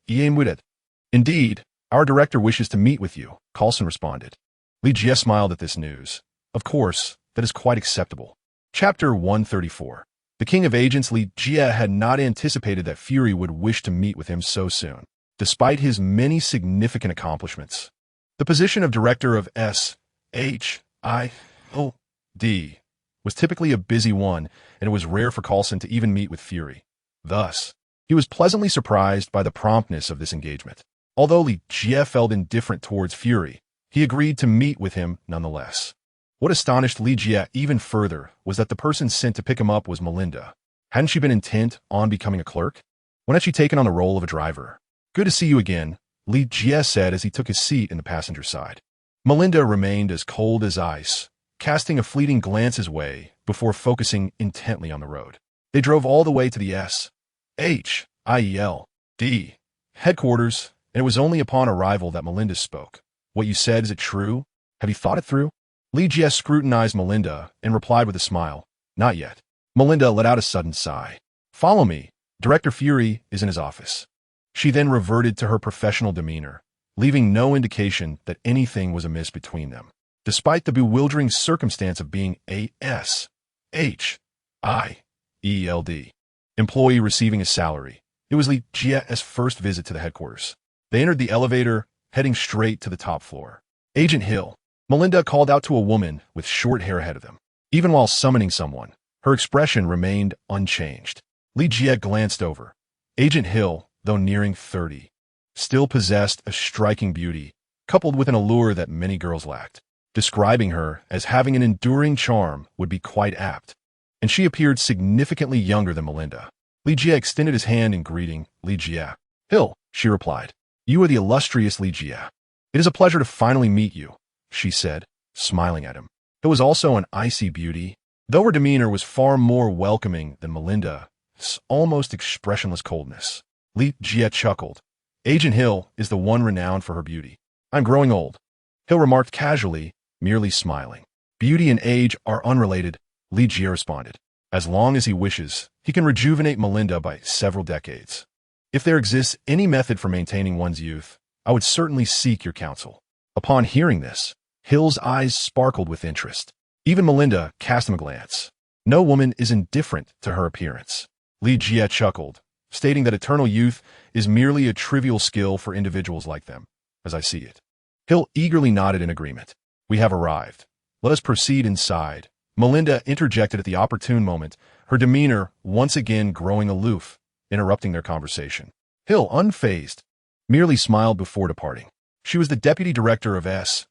He with it. Indeed, our director wishes to meet with you, Coulson responded. Li Jie smiled at this news. Of course, that is quite acceptable. Chapter 134. The King of Agents Li Jie had not anticipated that Fury would wish to meet with him so soon, despite his many significant accomplishments. The position of Director of SHIELD was typically a busy one, and it was rare for Coulson to even meet with Fury. Thus, he was pleasantly surprised by the promptness of this engagement. Although Li Jie felt indifferent towards Fury, he agreed to meet with him nonetheless. What astonished Li Jie even further was that the person sent to pick him up was Melinda. Hadn't she been intent on becoming a clerk? When had she taken on the role of a driver? Good to see you again, Li Jie said as he took his seat in the passenger side. Melinda remained as cold as ice, casting a fleeting glance his way before focusing intently on the road. They drove all the way to the SHIELD headquarters, and it was only upon arrival that Melinda spoke. What you said, is it true? Have you thought it through? Li Jie scrutinized Melinda and replied with a smile. Not yet. Melinda let out a sudden sigh. Follow me. Director Fury is in his office. She then reverted to her professional demeanor, leaving no indication that anything was amiss between them. Despite the bewildering circumstance of being a SHIELD employee receiving his salary, it was Li Jie's first visit to the headquarters. They entered the elevator, heading straight to the top floor. Agent Hill, Melinda called out to a woman with short hair ahead of them. Even while summoning someone, her expression remained unchanged. Li Jie glanced over. Agent Hill, though nearing 30, still possessed a striking beauty, coupled with an allure that many girls lacked. Describing her as having an enduring charm would be quite apt, and she appeared significantly younger than Melinda. Li Jie extended his hand in greeting. Li Jie. Hill, she replied. You are the illustrious Li Jie. It is a pleasure to finally meet you, she said, smiling at him. It was also an icy beauty, though her demeanor was far more welcoming than Melinda's almost expressionless coldness. Li Jie chuckled. Agent Hill is the one renowned for her beauty. I'm growing old, Hill remarked casually, merely smiling. Beauty and age are unrelated, Li Jie responded. As long as he wishes, he can rejuvenate Melinda by several decades. If there exists any method for maintaining one's youth, I would certainly seek your counsel. Upon hearing this, Hill's eyes sparkled with interest. Even Melinda cast him a glance. No woman is indifferent to her appearance. Li Jie chuckled, stating that eternal youth is merely a trivial skill for individuals like them, as I see it. Hill eagerly nodded in agreement. We have arrived. Let us proceed inside. Melinda interjected at the opportune moment, her demeanor once again growing aloof, interrupting their conversation. Hill, unfazed, merely smiled before departing. She was the deputy director of SHIELD,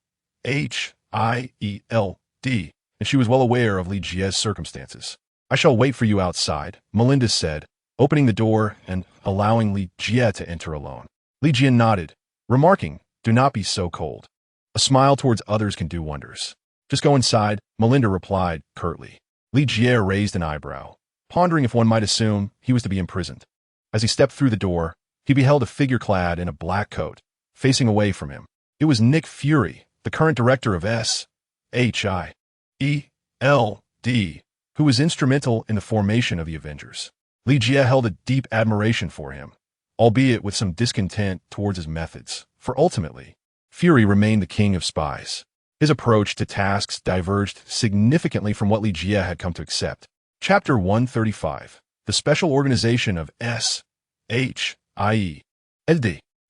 and she was well aware of Li Jie's circumstances. I shall wait for you outside, Melinda said, opening the door and allowing Li Jie to enter alone. Li Jie nodded, remarking, do not be so cold. A smile towards others can do wonders. Just go inside, Melinda replied curtly. Li Jie raised an eyebrow, pondering if one might assume he was to be imprisoned. As he stepped through the door, he beheld a figure clad in a black coat, facing away from him. It was Nick Fury, the current director of SHIELD, who was instrumental in the formation of the Avengers. Li Jie held a deep admiration for him, albeit with some discontent towards his methods, for ultimately, Fury remained the king of spies. His approach to tasks diverged significantly from what Li Jie had come to accept. Chapter 135. The Special Organization of SHIELD.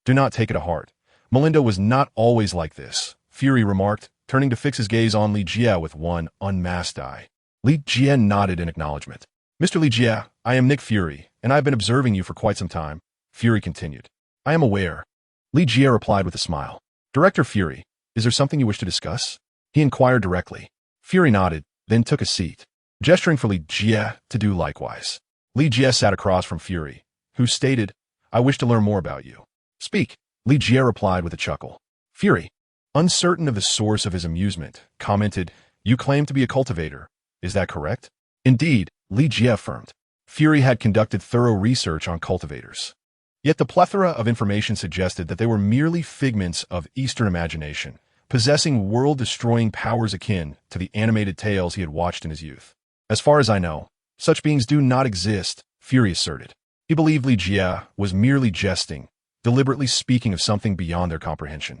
Do not take it to heart. Melinda was not always like this, Fury remarked, turning to fix his gaze on Li Jie with one unmasked eye. Li Jie nodded in acknowledgement. Mr. Li Jie, I am Nick Fury, and I have been observing you for quite some time, Fury continued. I am aware. Li Jie replied with a smile. Director Fury, is there something you wish to discuss? He inquired directly. Fury nodded, then took a seat, gesturing for Li Jie to do likewise. Li Jie sat across from Fury, who stated, I wish to learn more about you. Speak, Li Jie replied with a chuckle. Fury, uncertain of the source of his amusement, commented, You claim to be a cultivator. Is that correct? Indeed, Li Jie affirmed. Fury had conducted thorough research on cultivators. Yet the plethora of information suggested that they were merely figments of Eastern imagination, possessing world-destroying powers akin to the animated tales he had watched in his youth. As far as I know, such beings do not exist, Fury asserted. He believed Li Jie was merely jesting, deliberately speaking of something beyond their comprehension.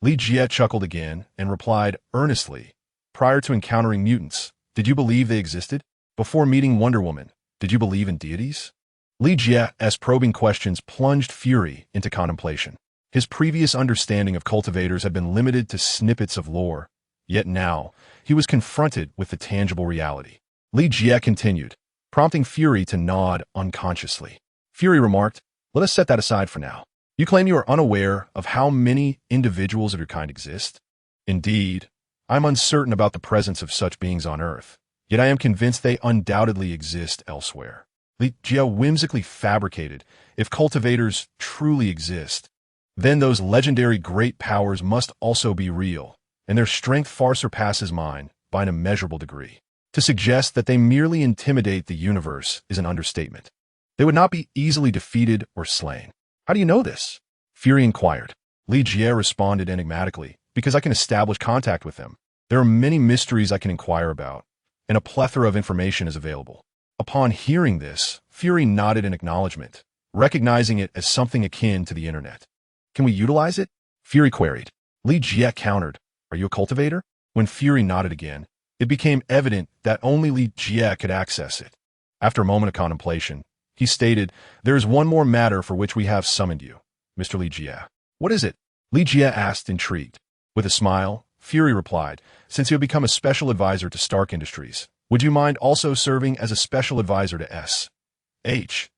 Li Jie chuckled again and replied earnestly, "Prior to encountering mutants, did you believe they existed? Before meeting Wonder Woman, did you believe in deities?" Li Jie's probing questions plunged Fury into contemplation. His previous understanding of cultivators had been limited to snippets of lore, yet now he was confronted with the tangible reality. Li Jie continued, prompting Fury to nod unconsciously. Fury remarked, "Let us set that aside for now. You claim you are unaware of how many individuals of your kind exist? Indeed, I'm uncertain about the presence of such beings on Earth, yet I am convinced they undoubtedly exist elsewhere." Li Jie whimsically fabricated, "If cultivators truly exist, then those legendary great powers must also be real, and their strength far surpasses mine by an immeasurable degree. To suggest that they merely intimidate the universe is an understatement. They would not be easily defeated or slain." "How do you know this?" Fury inquired. Li Jie responded enigmatically, "Because I can establish contact with them. There are many mysteries I can inquire about, and a plethora of information is available." Upon hearing this, Fury nodded in acknowledgement, recognizing it as something akin to the internet. "Can we utilize it?" Fury queried. Li Jie countered, "Are you a cultivator?" When Fury nodded again, it became evident that only Li Jie could access it. After a moment of contemplation, he stated, "There is one more matter for which we have summoned you, Mr. Li Jie." "What is it?" Li Jie asked, intrigued. With a smile, Fury replied, "Since you have become a special advisor to Stark Industries, would you mind also serving as a special advisor to S.H.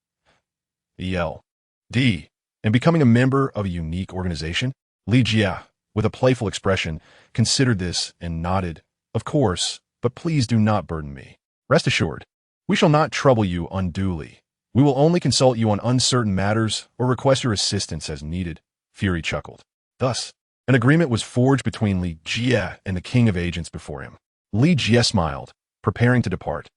E.L.D. and becoming a member of a unique organization?" Li Jie, with a playful expression, considered this and nodded. "Of course, but please do not burden me. Rest assured, we shall not trouble you unduly. We will only consult you on uncertain matters or request your assistance as needed." Fury chuckled. Thus, an agreement was forged between Li Jie and the king of agents before him. Li Jie smiled, preparing to depart,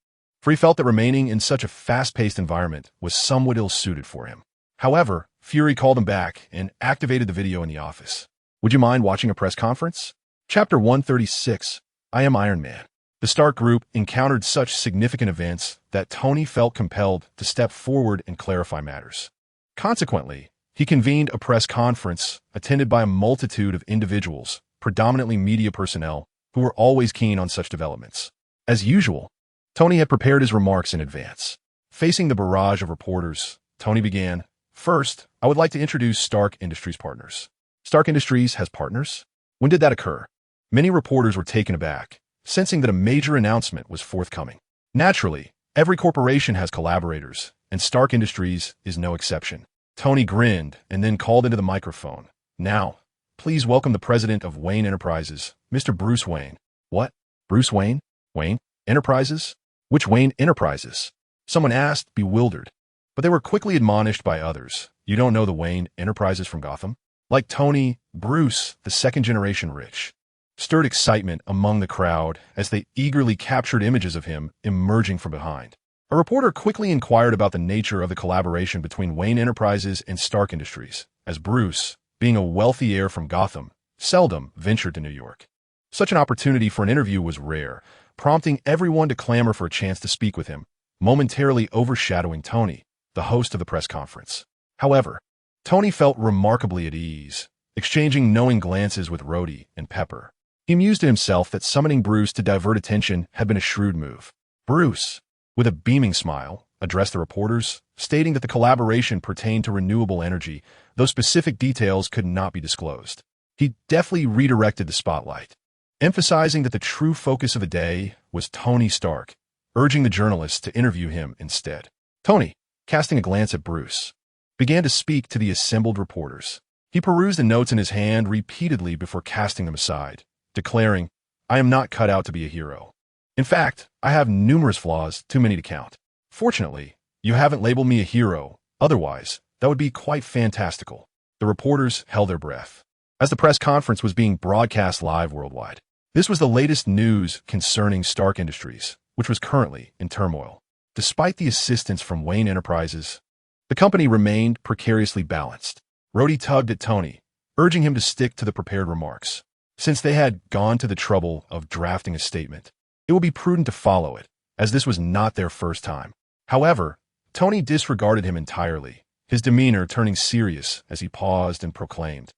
for he felt that remaining in such a fast-paced environment was somewhat ill-suited for him. However, Fury called him back and activated the video in the office. "Would you mind watching a press conference?" Chapter 136, I Am Iron Man. The Stark Group encountered such significant events that Tony felt compelled to step forward and clarify matters. Consequently, he convened a press conference attended by a multitude of individuals, predominantly media personnel, who were always keen on such developments. As usual, Tony had prepared his remarks in advance. Facing the barrage of reporters, Tony began, "First, I would like to introduce Stark Industries partners." "Stark Industries has partners? When did that occur?" Many reporters were taken aback, sensing that a major announcement was forthcoming. Naturally, every corporation has collaborators, and Stark Industries is no exception. Tony grinned and then called into the microphone. "Now, please welcome the president of Wayne Enterprises, Mr. Bruce Wayne." "What? Bruce Wayne? Wayne Enterprises? Which Wayne Enterprises?" someone asked, bewildered. But they were quickly admonished by others. "You don't know the Wayne Enterprises from Gotham?" Like Tony, Bruce, the second-generation rich, stirred excitement among the crowd as they eagerly captured images of him emerging from behind. A reporter quickly inquired about the nature of the collaboration between Wayne Enterprises and Stark Industries, as Bruce, being a wealthy heir from Gotham, seldom ventured to New York. Such an opportunity for an interview was rare, prompting everyone to clamor for a chance to speak with him, momentarily overshadowing Tony, the host of the press conference. However, Tony felt remarkably at ease, exchanging knowing glances with Rhodey and Pepper. He mused to himself that summoning Bruce to divert attention had been a shrewd move. Bruce, with a beaming smile, addressed the reporters, stating that the collaboration pertained to renewable energy, though specific details could not be disclosed. He deftly redirected the spotlight, emphasizing that the true focus of the day was Tony Stark, urging the journalists to interview him instead. Tony, casting a glance at Bruce, began to speak to the assembled reporters. He perused the notes in his hand repeatedly before casting them aside, declaring, "I am not cut out to be a hero. In fact, I have numerous flaws, too many to count. Fortunately, you haven't labeled me a hero, otherwise, that would be quite fantastical." The reporters held their breath, as the press conference was being broadcast live worldwide. This was the latest news concerning Stark Industries, which was currently in turmoil. Despite the assistance from Wayne Enterprises, the company remained precariously balanced. Rhodey tugged at Tony, urging him to stick to the prepared remarks. Since they had gone to the trouble of drafting a statement, it would be prudent to follow it, as this was not their first time. However, Tony disregarded him entirely, his demeanor turning serious as he paused and proclaimed,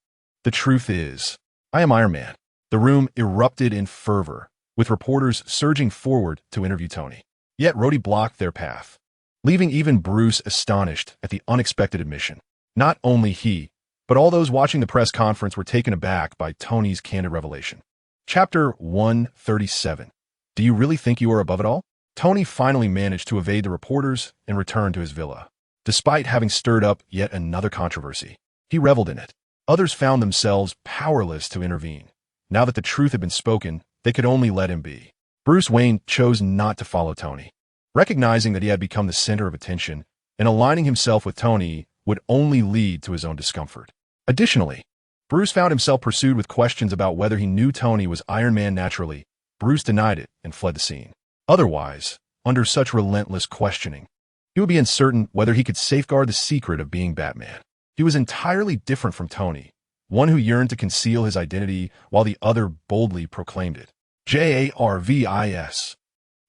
"The truth is, I am Iron Man." The room erupted in fervor, with reporters surging forward to interview Tony. Yet Rhodey blocked their path, leaving even Bruce astonished at the unexpected admission. Not only he, but all those watching the press conference were taken aback by Tony's candid revelation. Chapter 137. Do you really think you are above it all? Tony finally managed to evade the reporters and return to his villa. Despite having stirred up yet another controversy, he reveled in it. Others found themselves powerless to intervene. Now that the truth had been spoken, they could only let him be. Bruce Wayne chose not to follow Tony, recognizing that he had become the center of attention, and aligning himself with Tony would only lead to his own discomfort. Additionally, Bruce found himself pursued with questions about whether he knew Tony was Iron Man naturally. Bruce denied it and fled the scene. Otherwise, under such relentless questioning, he would be uncertain whether he could safeguard the secret of being Batman. He was entirely different from Tony, one who yearned to conceal his identity while the other boldly proclaimed it. Jarvis,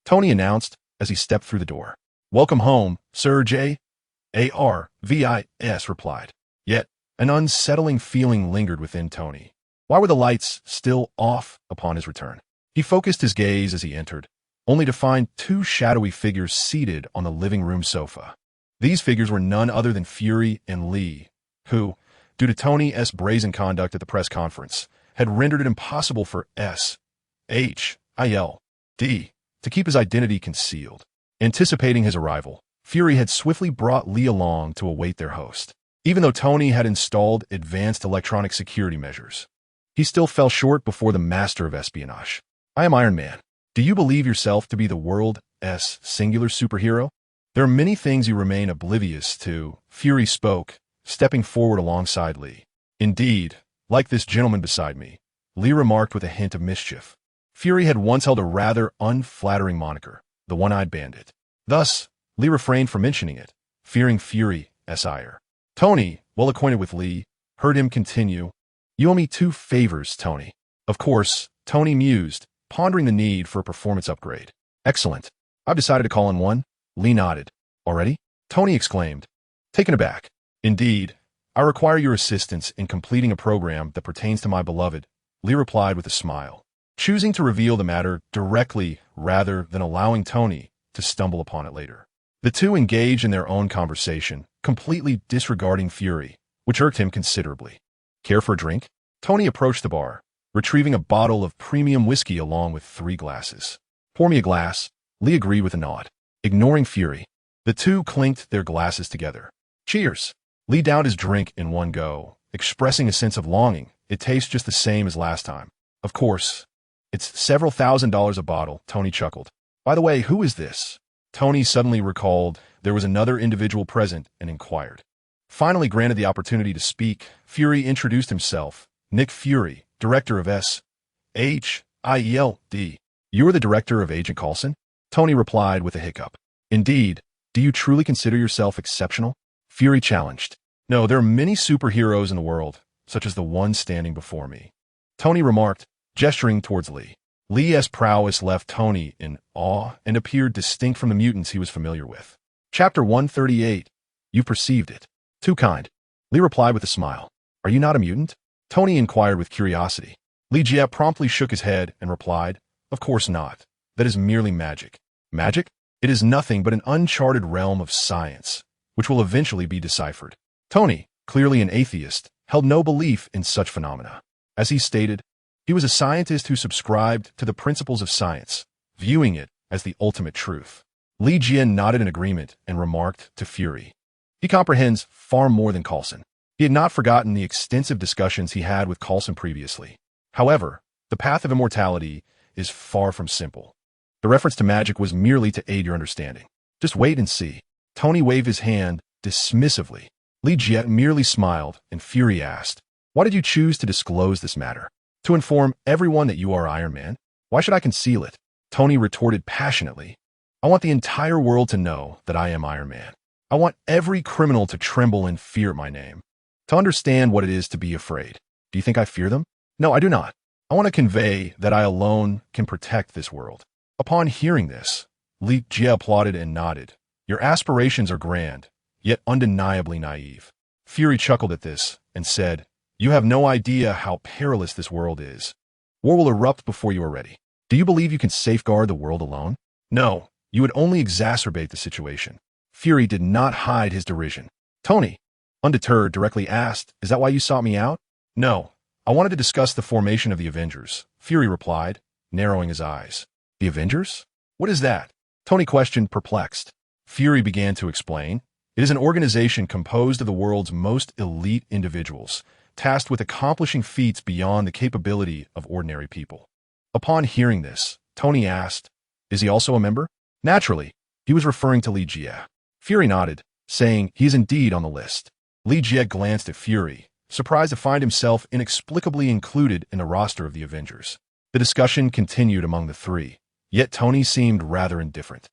Tony announced as he stepped through the door. "Welcome home, Sir Jarvis replied. Yet, an unsettling feeling lingered within Tony. Why were the lights still off upon his return? He focused his gaze as he entered, only to find two shadowy figures seated on the living room sofa. These figures were none other than Fury and Lee, who, due to Tony's brazen conduct at the press conference, had rendered it impossible for SHILD to keep his identity concealed. Anticipating his arrival, Fury had swiftly brought Lee along to await their host. Even though Tony had installed advanced electronic security measures, he still fell short before the master of espionage. "I am Iron Man. Do you believe yourself to be the world's singular superhero? There are many things you remain oblivious to," Fury spoke, stepping forward alongside Lee. "Indeed, like this gentleman beside me," Lee remarked with a hint of mischief. Fury had once held a rather unflattering moniker, the One-Eyed Bandit. Thus, Lee refrained from mentioning it, fearing Fury's ire. Tony, well acquainted with Lee, heard him continue, "You owe me 2 favors, Tony." Of course, Tony mused, pondering the need for a performance upgrade. "Excellent. I've decided to call in one." Lee nodded. "Already?" Tony exclaimed, taken aback. "Indeed. I require your assistance in completing a program that pertains to my beloved," Lee replied with a smile, choosing to reveal the matter directly rather than allowing Tony to stumble upon it later. The two engaged in their own conversation, completely disregarding Fury, which irked him considerably. "Care for a drink?" Tony approached the bar, retrieving a bottle of premium whiskey along with 3 glasses. "Pour me a glass," Lee agreed with a nod. Ignoring Fury, the two clinked their glasses together. "Cheers." Lee downed his drink in one go, expressing a sense of longing. "It tastes just the same as last time." "Of course. It's several $1,000s a bottle," Tony chuckled. "By the way, who is this?" Tony suddenly recalled there was another individual present and inquired. Finally granted the opportunity to speak, Fury introduced himself. "Nick Fury, director of SHIELD. "You're the director of Agent Coulson?" Tony replied with a hiccup. "Indeed. Do you truly consider yourself exceptional?" Fury challenged. "No, there are many superheroes in the world, such as the one standing before me," Tony remarked, gesturing towards Lee. Lee's prowess left Tony in awe and appeared distinct from the mutants he was familiar with. Chapter 138. You perceived it. "Too kind," Lee replied with a smile. "Are you not a mutant?" Tony inquired with curiosity. Lee Jia promptly shook his head and replied, "Of course not. That is merely magic." "Magic? It is nothing but an uncharted realm of science, which will eventually be deciphered." Tony, clearly an atheist, held no belief in such phenomena. As he stated, he was a scientist who subscribed to the principles of science, viewing it as the ultimate truth. Lee Jia nodded in agreement and remarked to Fury, "He comprehends far more than Coulson." He had not forgotten the extensive discussions he had with Coulson previously. However, the path of immortality is far from simple. The reference to magic was merely to aid your understanding. "Just wait and see." Tony waved his hand dismissively. Lee Jia merely smiled, and Fury asked, "Why did you choose to disclose this matter?" "To inform everyone that you are Iron Man. Why should I conceal it?" Tony retorted passionately. "I want the entire world to know that I am Iron Man. I want every criminal to tremble in fear at my name, to understand what it is to be afraid. Do you think I fear them? No, I do not. I want to convey that I alone can protect this world." Upon hearing this, Lee Jia applauded and nodded. "Your aspirations are grand, yet undeniably naive. Fury chuckled at this and said, "You have no idea how perilous this world is. War will erupt before you are ready. Do you believe you can safeguard the world alone? No, you would only exacerbate the situation." Fury did not hide his derision. Tony, undeterred, directly asked, "Is that why you sought me out?" "No, I wanted to discuss the formation of the Avengers," Fury replied, narrowing his eyes. "The Avengers? What is that?" Tony questioned, perplexed. Fury began to explain. "It is an organization composed of the world's most elite individuals, tasked with accomplishing feats beyond the capability of ordinary people." Upon hearing this, Tony asked, "Is he also a member?" Naturally, he was referring to Li Jie. Fury nodded, saying he is indeed on the list. Li Jie glanced at Fury, surprised to find himself inexplicably included in the roster of the Avengers. The discussion continued among the three, yet Tony seemed rather indifferent.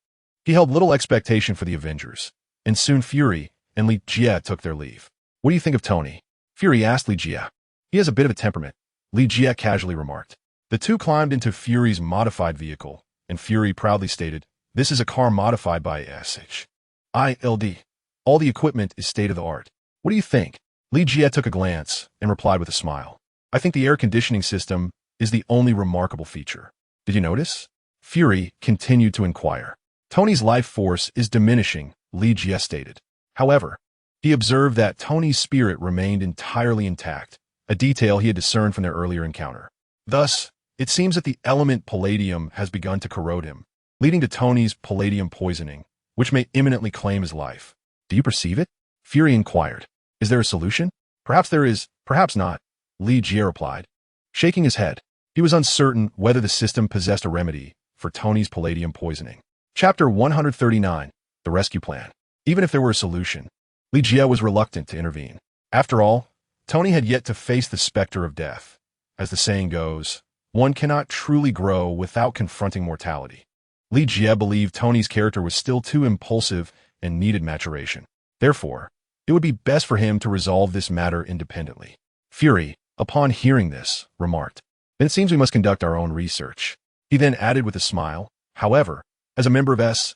He held little expectation for the Avengers, and soon Fury and Li Jie took their leave. "What do you think of Tony?" Fury asked Li Jie. "He has a bit of a temperament," Li Jie casually remarked. The two climbed into Fury's modified vehicle, and Fury proudly stated, "This is a car modified by SHIELD. All the equipment is state-of-the-art. What do you think?" Li Jie took a glance and replied with a smile. "I think the air conditioning system is the only remarkable feature. Did you notice?" Fury continued to inquire. "Tony's life force is diminishing," Li Jie stated. However, he observed that Tony's spirit remained entirely intact, a detail he had discerned from their earlier encounter. Thus, it seems that the element palladium has begun to corrode him, leading to Tony's palladium poisoning, which may imminently claim his life. "Do you perceive it?" Fury inquired. "Is there a solution?" "Perhaps there is, perhaps not," Li Jie replied, shaking his head. He was uncertain whether the system possessed a remedy for Tony's palladium poisoning. Chapter 139, The Rescue Plan. Even if there were a solution, Li Jie was reluctant to intervene. After all, Tony had yet to face the specter of death. As the saying goes, one cannot truly grow without confronting mortality. Li Jie believed Tony's character was still too impulsive and needed maturation. Therefore, it would be best for him to resolve this matter independently. Fury, upon hearing this, remarked, "Then it seems we must conduct our own research." He then added with a smile, "However, as a member of SHIELD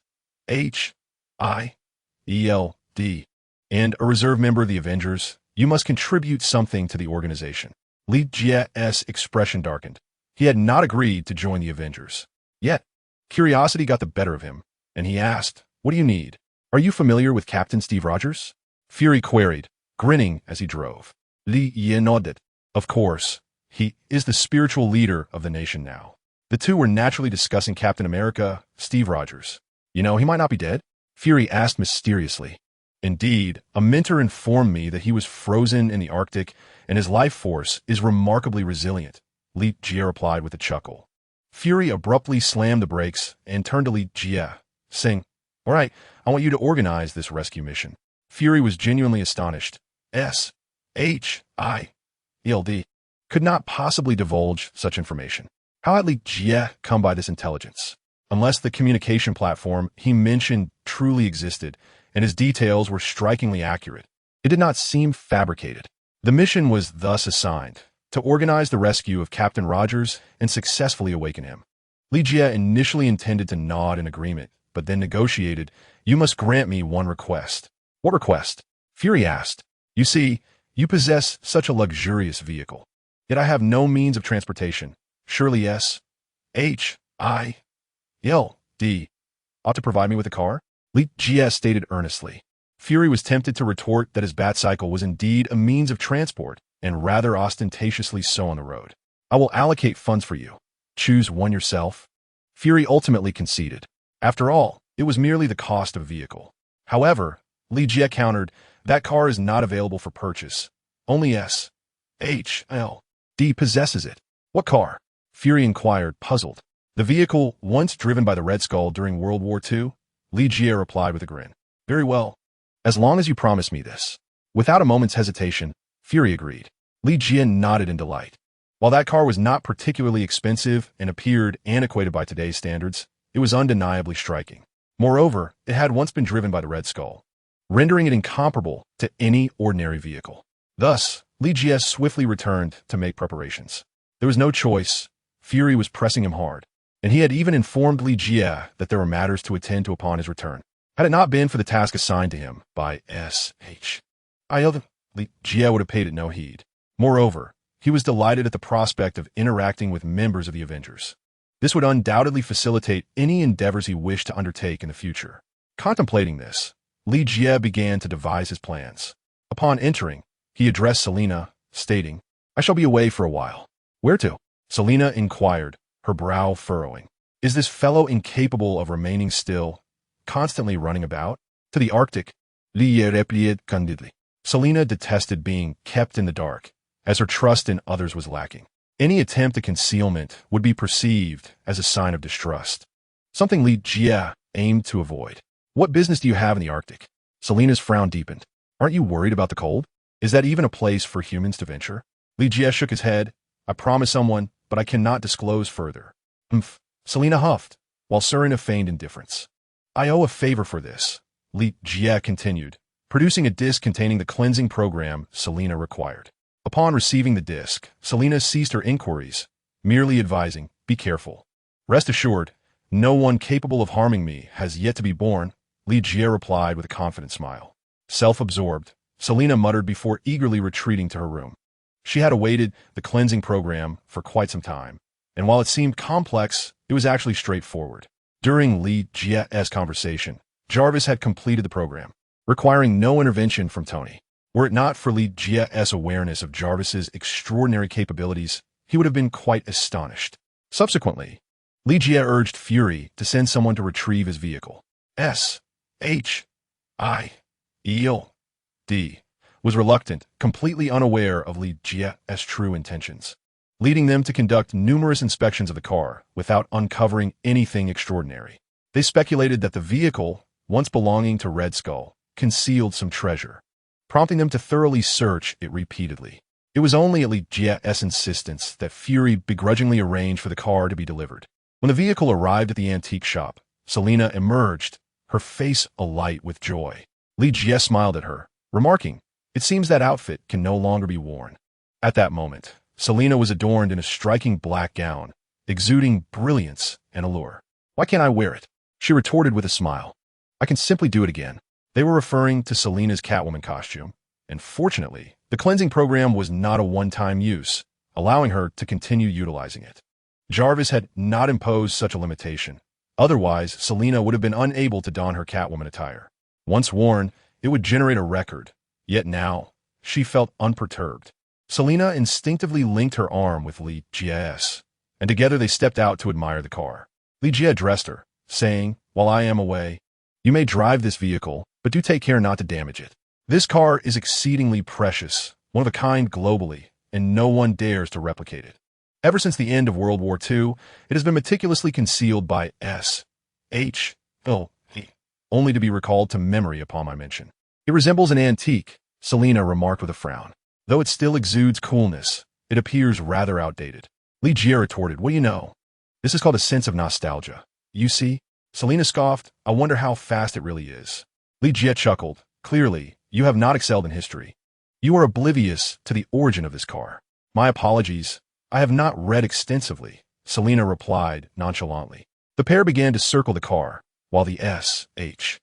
and a reserve member of the Avengers, you must contribute something to the organization." Li Jie's expression darkened. He had not agreed to join the Avengers. Yet, curiosity got the better of him, and he asked, "What do you need? Are you familiar with Captain Steve Rogers?" Fury queried, grinning as he drove. Li Jie nodded. "Of course, he is the spiritual leader of the nation now." The two were naturally discussing Captain America, Steve Rogers. "You know, he might not be dead?" Fury asked mysteriously. "Indeed, a mentor informed me that he was frozen in the Arctic and his life force is remarkably resilient," Li Jie replied with a chuckle. Fury abruptly slammed the brakes and turned to Li Jie, saying, "All right, I want you to organize this rescue mission." Fury was genuinely astonished. SHIELD could not possibly divulge such information. How had Li Jie come by this intelligence? Unless the communication platform he mentioned truly existed, and his details were strikingly accurate, it did not seem fabricated. The mission was thus assigned, to organize the rescue of Captain Rogers and successfully awaken him. Li Jie initially intended to nod in agreement, but then negotiated, "You must grant me one request." "What request?" Fury asked. "You see, you possess such a luxurious vehicle, yet I have no means of transportation. Surely SHIELD ought to provide me with a car?" Li Jie stated earnestly. Fury was tempted to retort that his Batcycle was indeed a means of transport, and rather ostentatiously so on the road. "I will allocate funds for you. Choose one yourself." Fury ultimately conceded. After all, it was merely the cost of a vehicle. However, Li Jie countered, "That car is not available for purchase. Only SHIELD possesses it." "What car?" Fury inquired, puzzled. "The vehicle once driven by the Red Skull during World War II, Li Jie replied with a grin. "Very well, as long as you promise me this." Without a moment's hesitation, Fury agreed. Li Jie nodded in delight. While that car was not particularly expensive and appeared antiquated by today's standards, it was undeniably striking. Moreover, it had once been driven by the Red Skull, rendering it incomparable to any ordinary vehicle. Thus, Li Jie swiftly returned to make preparations. There was no choice. Fury was pressing him hard, and he had even informed Li Jie that there were matters to attend to upon his return. Had it not been for the task assigned to him by S.H. I.L., Li Jie would have paid it no heed. Moreover, he was delighted at the prospect of interacting with members of the Avengers. This would undoubtedly facilitate any endeavors he wished to undertake in the future. Contemplating this, Li Jie began to devise his plans. Upon entering, he addressed Selina, stating, "I shall be away for a while." "Where to?" Selina inquired, her brow furrowing. "Is this fellow incapable of remaining still, constantly running about?" "To the Arctic," Li Jie replied candidly. Selina detested being kept in the dark, as her trust in others was lacking. Any attempt at concealment would be perceived as a sign of distrust, something Li Jie aimed to avoid. "What business do you have in the Arctic?" Selina's frown deepened. "Aren't you worried about the cold? Is that even a place for humans to venture?" Li Jie shook his head. "I promised someone, but I cannot disclose further." "Humph," Selina huffed, while Serena feigned indifference. "I owe a favor for this," Li Jie continued, producing a disc containing the cleansing program Selina required. Upon receiving the disc, Selina ceased her inquiries, merely advising, "Be careful." "Rest assured, no one capable of harming me has yet to be born," Li Jie replied with a confident smile. Self-absorbed, Selina muttered before eagerly retreating to her room. She had awaited the cleansing program for quite some time, and while it seemed complex, it was actually straightforward. During Li Jie's conversation, Jarvis had completed the program, requiring no intervention from Tony. Were it not for Li Jie's awareness of Jarvis's extraordinary capabilities, he would have been quite astonished. Subsequently, Li Jie urged Fury to send someone to retrieve his vehicle. S.H.I.E.L.D. was reluctant, completely unaware of Li Jie's true intentions, leading them to conduct numerous inspections of the car without uncovering anything extraordinary. They speculated that the vehicle, once belonging to Red Skull, concealed some treasure, prompting them to thoroughly search it repeatedly. It was only at Li Jie's insistence that Fury begrudgingly arranged for the car to be delivered. When the vehicle arrived at the antique shop, Selina emerged, her face alight with joy. Li Jie smiled at her, remarking, "It seems that outfit can no longer be worn." At that moment, Selina was adorned in a striking black gown, exuding brilliance and allure. "Why can't I wear it?" she retorted with a smile. "I can simply do it again." They were referring to Selina's Catwoman costume, and fortunately, the cleansing program was not a one-time use, allowing her to continue utilizing it. Jarvis had not imposed such a limitation. Otherwise, Selina would have been unable to don her Catwoman attire. Once worn, it would generate a record, yet now, she felt unperturbed. Selina instinctively linked her arm with Li Jie's, and together they stepped out to admire the car. Li Jie addressed her, saying, "While I am away, you may drive this vehicle, but do take care not to damage it. This car is exceedingly precious, one of a kind globally, and no one dares to replicate it. Ever since the end of World War II, it has been meticulously concealed by S.H.I.L.D., only to be recalled to memory upon my mention. It resembles an antique," Selina remarked with a frown. "Though it still exudes coolness, it appears rather outdated." Li Jie retorted, "What do you know? This is called a sense of nostalgia. You see?" Selina scoffed, "I wonder how fast it really is." Li Jie chuckled, "Clearly, you have not excelled in history. You are oblivious to the origin of this car." "My apologies. I have not read extensively," Selina replied nonchalantly. The pair began to circle the car, while the S.H.I.E.L.D.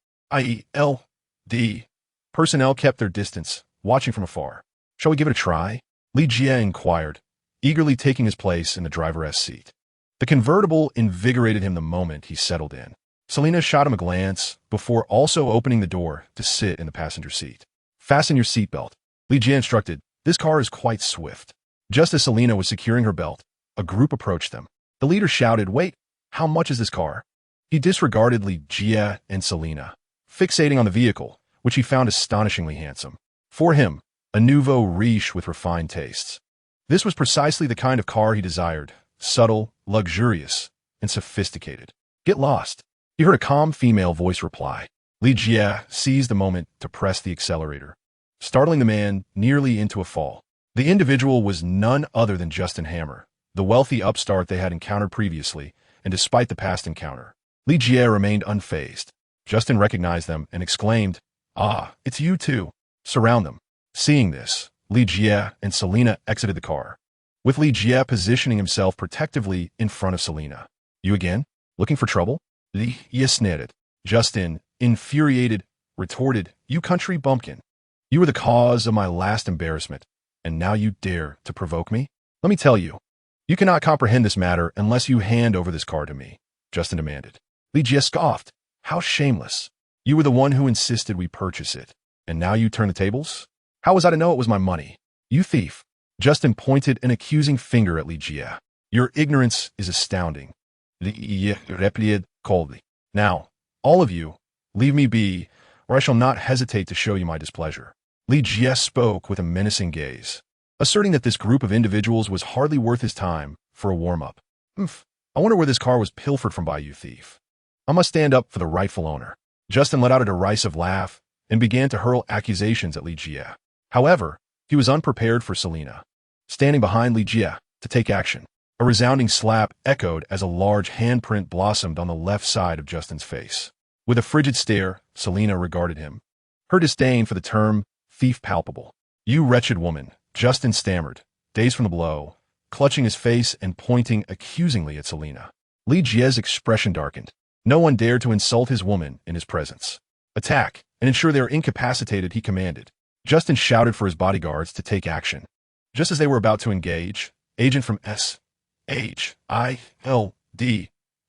personnel kept their distance, watching from afar. "Shall we give it a try?" Li Jie inquired, eagerly taking his place in the driver's seat. The convertible invigorated him the moment he settled in. Selina shot him a glance before also opening the door to sit in the passenger seat. "Fasten your seatbelt," Li Jie instructed. "This car is quite swift." Just as Selina was securing her belt, a group approached them. The leader shouted, "Wait, how much is this car?" He disregarded Li Jie and Selina, fixating on the vehicle, which he found astonishingly handsome. For him, a nouveau riche with refined tastes. This was precisely the kind of car he desired, subtle, luxurious, and sophisticated. "Get lost," he heard a calm female voice reply. Li Jie seized the moment to press the accelerator, startling the man nearly into a fall. The individual was none other than Justin Hammer, the wealthy upstart they had encountered previously, and despite the past encounter, Li Jie remained unfazed. Justin recognized them and exclaimed, "Ah, it's you two. Surround them." Seeing this, Li Jie and Selina exited the car, with Li Jie positioning himself protectively in front of Selina. "You again? Looking for trouble?" Li Jie sneered. Justin, infuriated, retorted, "You country bumpkin. You were the cause of my last embarrassment, and now you dare to provoke me? Let me tell you, you cannot comprehend this matter unless you hand over this car to me," Justin demanded. Li Jie scoffed. "How shameless. You were the one who insisted we purchase it, and now you turn the tables? How was I to know it was my money? You thief." Justin pointed an accusing finger at Li Jie. "Your ignorance is astounding." Li Jie replied coldly. "Now, all of you, leave me be, or I shall not hesitate to show you my displeasure." Li Jie spoke with a menacing gaze, asserting that this group of individuals was hardly worth his time for a warm-up. I wonder where this car was pilfered from by you, thief. I must stand up for the rightful owner." Justin let out a derisive laugh and began to hurl accusations at Li Jie. However, he was unprepared for Selena, standing behind Li Jie, to take action. A resounding slap echoed as a large handprint blossomed on the left side of Justin's face. With a frigid stare, Selena regarded him, her disdain for the term thief palpable. "You wretched woman," Justin stammered, dazed from the blow, clutching his face and pointing accusingly at Selena. Li Jie's expression darkened. No one dared to insult his woman in his presence. "Attack, and ensure they are incapacitated," he commanded. Justin shouted for his bodyguards to take action. Just as they were about to engage, agent from SHILD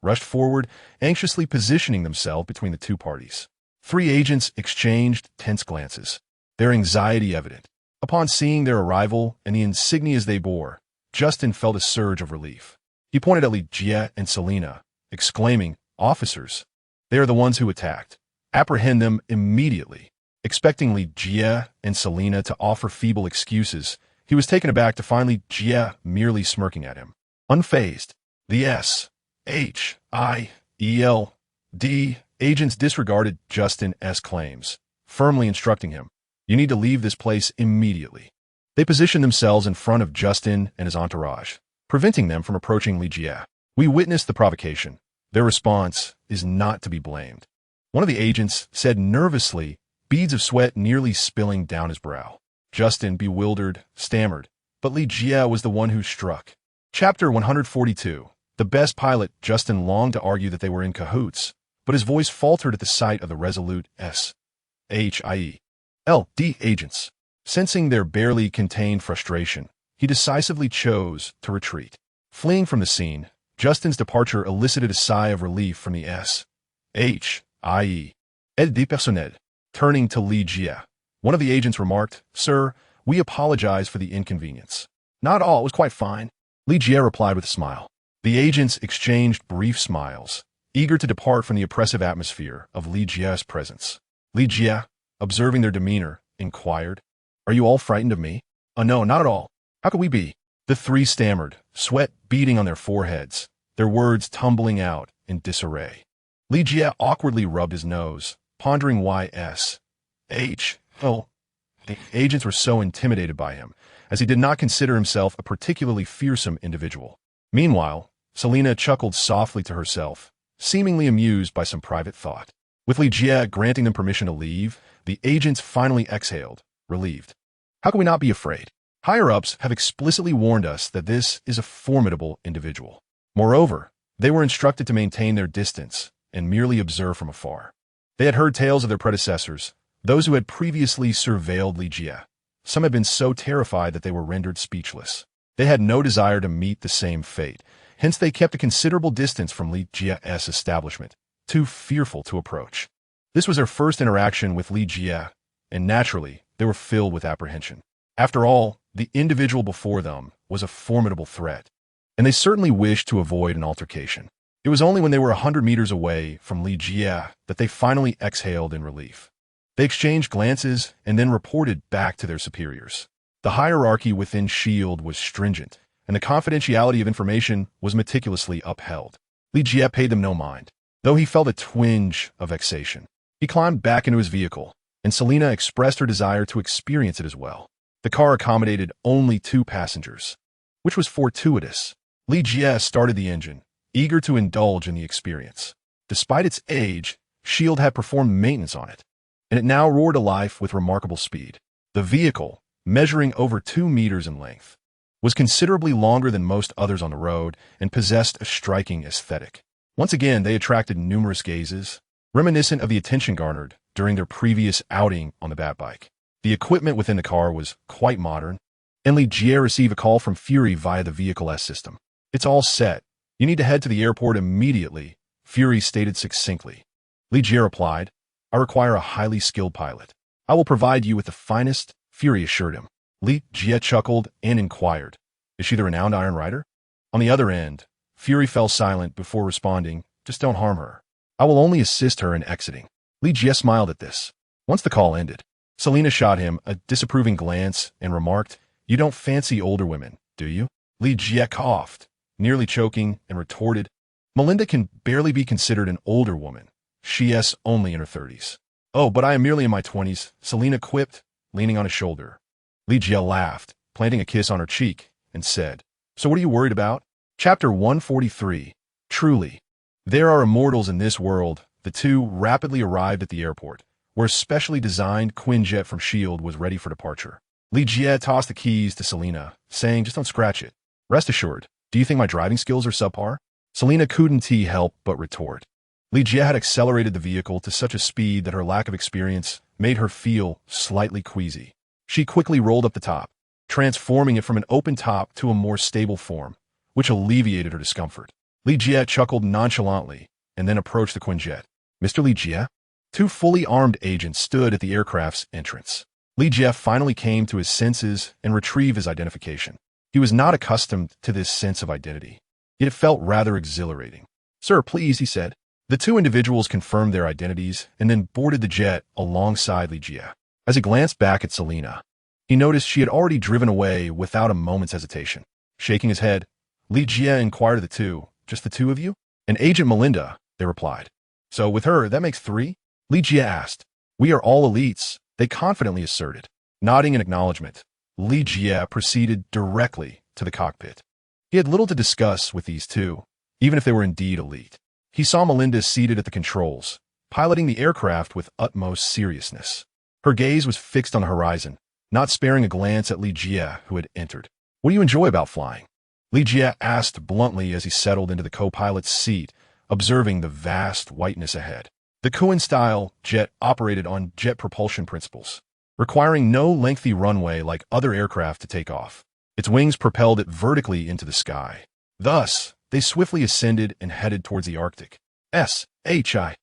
rushed forward, anxiously positioning themselves between the two parties. Three agents exchanged tense glances, their anxiety evident. Upon seeing their arrival and the insignias they bore, Justin felt a surge of relief. He pointed at Li Jie and Selena, exclaiming, "Officers, they are the ones who attacked. Apprehend them immediately." Expecting Li Jie and Selena to offer feeble excuses, he was taken aback to find Li Jie merely smirking at him. Unfazed, the SHIELD agents disregarded Justin's claims, firmly instructing him, "You need to leave this place immediately." They positioned themselves in front of Justin and his entourage, preventing them from approaching Li Jie. "We witnessed the provocation. Their response is not to be blamed," one of the agents said nervously, beads of sweat nearly spilling down his brow. Justin, bewildered, stammered, but Li Jie was the one who struck. Chapter 142. The best pilot. Justin longed to argue that they were in cahoots, but his voice faltered at the sight of the resolute SHIELD agents. Sensing their barely contained frustration, he decisively chose to retreat. Fleeing from the scene, Justin's departure elicited a sigh of relief from the SHIELD personnel. Turning to Li Jie, one of the agents remarked, "Sir, we apologize for the inconvenience." "Not all, it was quite fine," Li Jie replied with a smile. The agents exchanged brief smiles, eager to depart from the oppressive atmosphere of Li Jie's presence. Li Jie, observing their demeanor, inquired, "Are you all frightened of me?" "Oh no, not at all. How could we be?" The three stammered, sweat beading on their foreheads, their words tumbling out in disarray. Li Jie awkwardly rubbed his nose, pondering why the agents were so intimidated by him, as he did not consider himself a particularly fearsome individual. Meanwhile, Selena chuckled softly to herself, seemingly amused by some private thought. With Li Jie granting them permission to leave, the agents finally exhaled, relieved. "How can we not be afraid? Higher-ups have explicitly warned us that this is a formidable individual." Moreover, they were instructed to maintain their distance and merely observe from afar. They had heard tales of their predecessors, those who had previously surveilled Li Jie. Some had been so terrified that they were rendered speechless. They had no desire to meet the same fate, hence they kept a considerable distance from Li Jie's establishment, too fearful to approach. This was their first interaction with Li Jie, and naturally, they were filled with apprehension. After all, the individual before them was a formidable threat, and they certainly wished to avoid an altercation. It was only when they were 100 meters away from Li Jie that they finally exhaled in relief. They exchanged glances and then reported back to their superiors. The hierarchy within S.H.I.E.L.D. was stringent, and the confidentiality of information was meticulously upheld. Li Jie paid them no mind, though he felt a twinge of vexation. He climbed back into his vehicle, and Selena expressed her desire to experience it as well. The car accommodated only 2 passengers, which was fortuitous. Li Jie started the engine, eager to indulge in the experience. Despite its age, S.H.I.E.L.D. had performed maintenance on it, and it now roared to life with remarkable speed. The vehicle, measuring over 2 meters in length, was considerably longer than most others on the road and possessed a striking aesthetic. Once again, they attracted numerous gazes, reminiscent of the attention garnered during their previous outing on the Batbike. The equipment within the car was quite modern, and Li Jie received a call from Fury via the Vehicle S system. "It's all set. You need to head to the airport immediately," Fury stated succinctly. Li Jie replied, "I require a highly skilled pilot. I will provide you with the finest," Fury assured him. Li Jie chuckled and inquired, "Is she the renowned Iron Rider?" On the other end, Fury fell silent before responding, "Just don't harm her. I will only assist her in exiting." Li Jie smiled at this. Once the call ended, Selena shot him a disapproving glance and remarked, "You don't fancy older women, do you?" Li Jie coughed, nearly choking, and retorted, "Melinda can barely be considered an older woman. She is only in her 30s. "Oh, but I am merely in my 20s, Selena quipped, leaning on his shoulder. Li Jie laughed, planting a kiss on her cheek, and said, "So what are you worried about?" Chapter 143. Truly. There are immortals in this world. The two rapidly arrived at the airport, where a specially designed Quinjet from S.H.I.E.L.D. was ready for departure. Li Jie tossed the keys to Selena, saying, "Just don't scratch it. Rest assured, do you think my driving skills are subpar?" Selena couldn't help but retort. Li Jie had accelerated the vehicle to such a speed that her lack of experience made her feel slightly queasy. She quickly rolled up the top, transforming it from an open top to a more stable form, which alleviated her discomfort. Li Jie chuckled nonchalantly and then approached the Quinjet. "Mr. Li Jie?" Two fully armed agents stood at the aircraft's entrance. Li Jie finally came to his senses and retrieved his identification. He was not accustomed to this sense of identity, yet it felt rather exhilarating. "Sir, please," he said. The two individuals confirmed their identities and then boarded the jet alongside Li Jie. As he glanced back at Selena, he noticed she had already driven away without a moment's hesitation. Shaking his head, Li Jie inquired of the two, "Just the two of you?" "And Agent Melinda," they replied. "So with her, that makes three?" Li Jie asked. "We are all elites," they confidently asserted. Nodding in acknowledgement, Li Jie proceeded directly to the cockpit. He had little to discuss with these two, even if they were indeed elite. He saw Melinda seated at the controls, piloting the aircraft with utmost seriousness. Her gaze was fixed on the horizon, not sparing a glance at Li Jie, who had entered. "What do you enjoy about flying?" Li Jie asked bluntly as he settled into the co-pilot's seat, observing the vast whiteness ahead. The Kuan-style jet operated on jet propulsion principles, requiring no lengthy runway like other aircraft to take off. Its wings propelled it vertically into the sky. Thus, they swiftly ascended and headed towards the Arctic. S.H.I.E.L.D.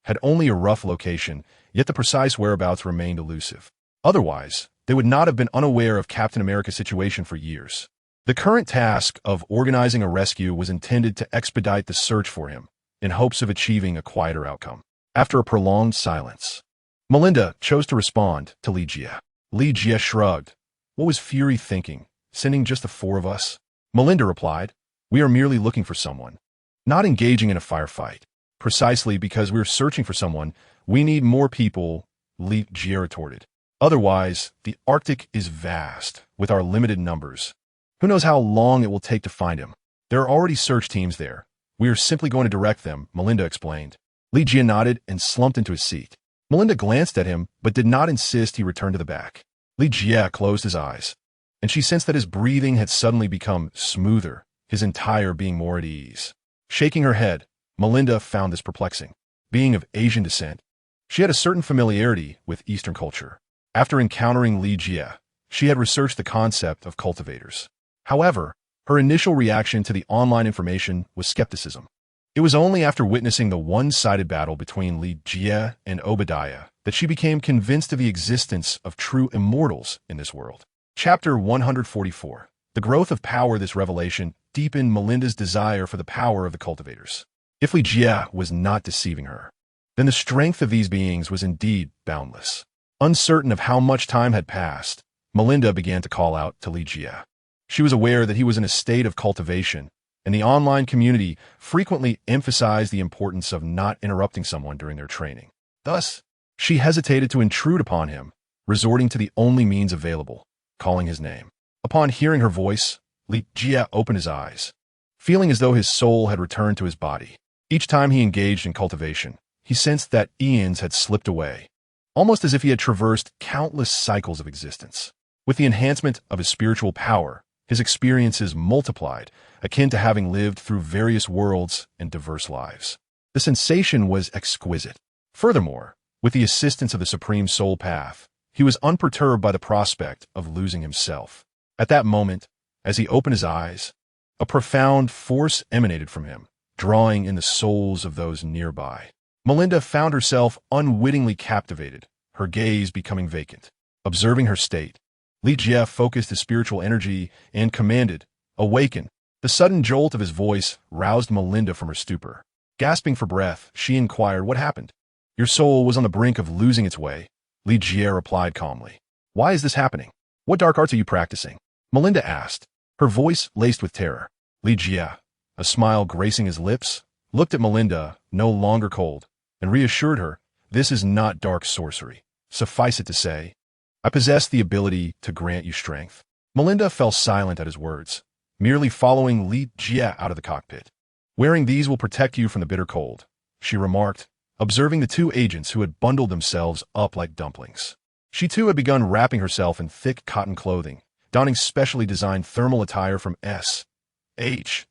had only a rough location, yet the precise whereabouts remained elusive. Otherwise, they would not have been unaware of Captain America's situation for years. The current task of organizing a rescue was intended to expedite the search for him, in hopes of achieving a quieter outcome. After a prolonged silence, Melinda chose to respond to Li Jie. Li Jie shrugged. What was Fury thinking, sending just the four of us? Melinda replied, "We are merely looking for someone, not engaging in a firefight. Precisely because we're searching for someone, we need more people," Li Jie retorted. "Otherwise, the Arctic is vast, with our limited numbers. Who knows how long it will take to find him? There are already search teams there. We are simply going to direct them," Melinda explained. Li Jie nodded and slumped into his seat. Melinda glanced at him, but did not insist he return to the back. Li Jie closed his eyes, and she sensed that his breathing had suddenly become smoother, his entire being more at ease. Shaking her head, Melinda found this perplexing. Being of Asian descent, she had a certain familiarity with Eastern culture. After encountering Li Jie, she had researched the concept of cultivators. However, her initial reaction to the online information was skepticism. It was only after witnessing the one-sided battle between Li Jie and Obadiah that she became convinced of the existence of true immortals in this world. Chapter 144. The growth of power. This revelation deepened Melinda's desire for the power of the cultivators. If Li Jie was not deceiving her, then the strength of these beings was indeed boundless. Uncertain of how much time had passed, Melinda began to call out to Li Jie. She was aware that he was in a state of cultivation, and the online community frequently emphasized the importance of not interrupting someone during their training. Thus, she hesitated to intrude upon him, resorting to the only means available, calling his name. Upon hearing her voice, Li Jie opened his eyes, feeling as though his soul had returned to his body. Each time he engaged in cultivation, he sensed that eons had slipped away, almost as if he had traversed countless cycles of existence. With the enhancement of his spiritual power, his experiences multiplied, akin to having lived through various worlds and diverse lives. The sensation was exquisite. Furthermore, with the assistance of the Supreme Soul Path, he was unperturbed by the prospect of losing himself. At that moment, as he opened his eyes, a profound force emanated from him, drawing in the souls of those nearby. Melinda found herself unwittingly captivated, her gaze becoming vacant. Observing her state, Li Jie focused his spiritual energy and commanded, "Awaken." The sudden jolt of his voice roused Melinda from her stupor. Gasping for breath, she inquired what happened. "Your soul was on the brink of losing its way," Li Jie replied calmly. "Why is this happening? What dark arts are you practicing?" Melinda asked, her voice laced with terror. Li Jie, a smile gracing his lips, looked at Melinda, no longer cold, and reassured her, "This is not dark sorcery. Suffice it to say, I possess the ability to grant you strength." Melinda fell silent at his words, merely following Li Jie out of the cockpit. "Wearing these will protect you from the bitter cold," she remarked, observing the two agents who had bundled themselves up like dumplings. She too had begun wrapping herself in thick cotton clothing, donning specially designed thermal attire from S.H.I.L.D.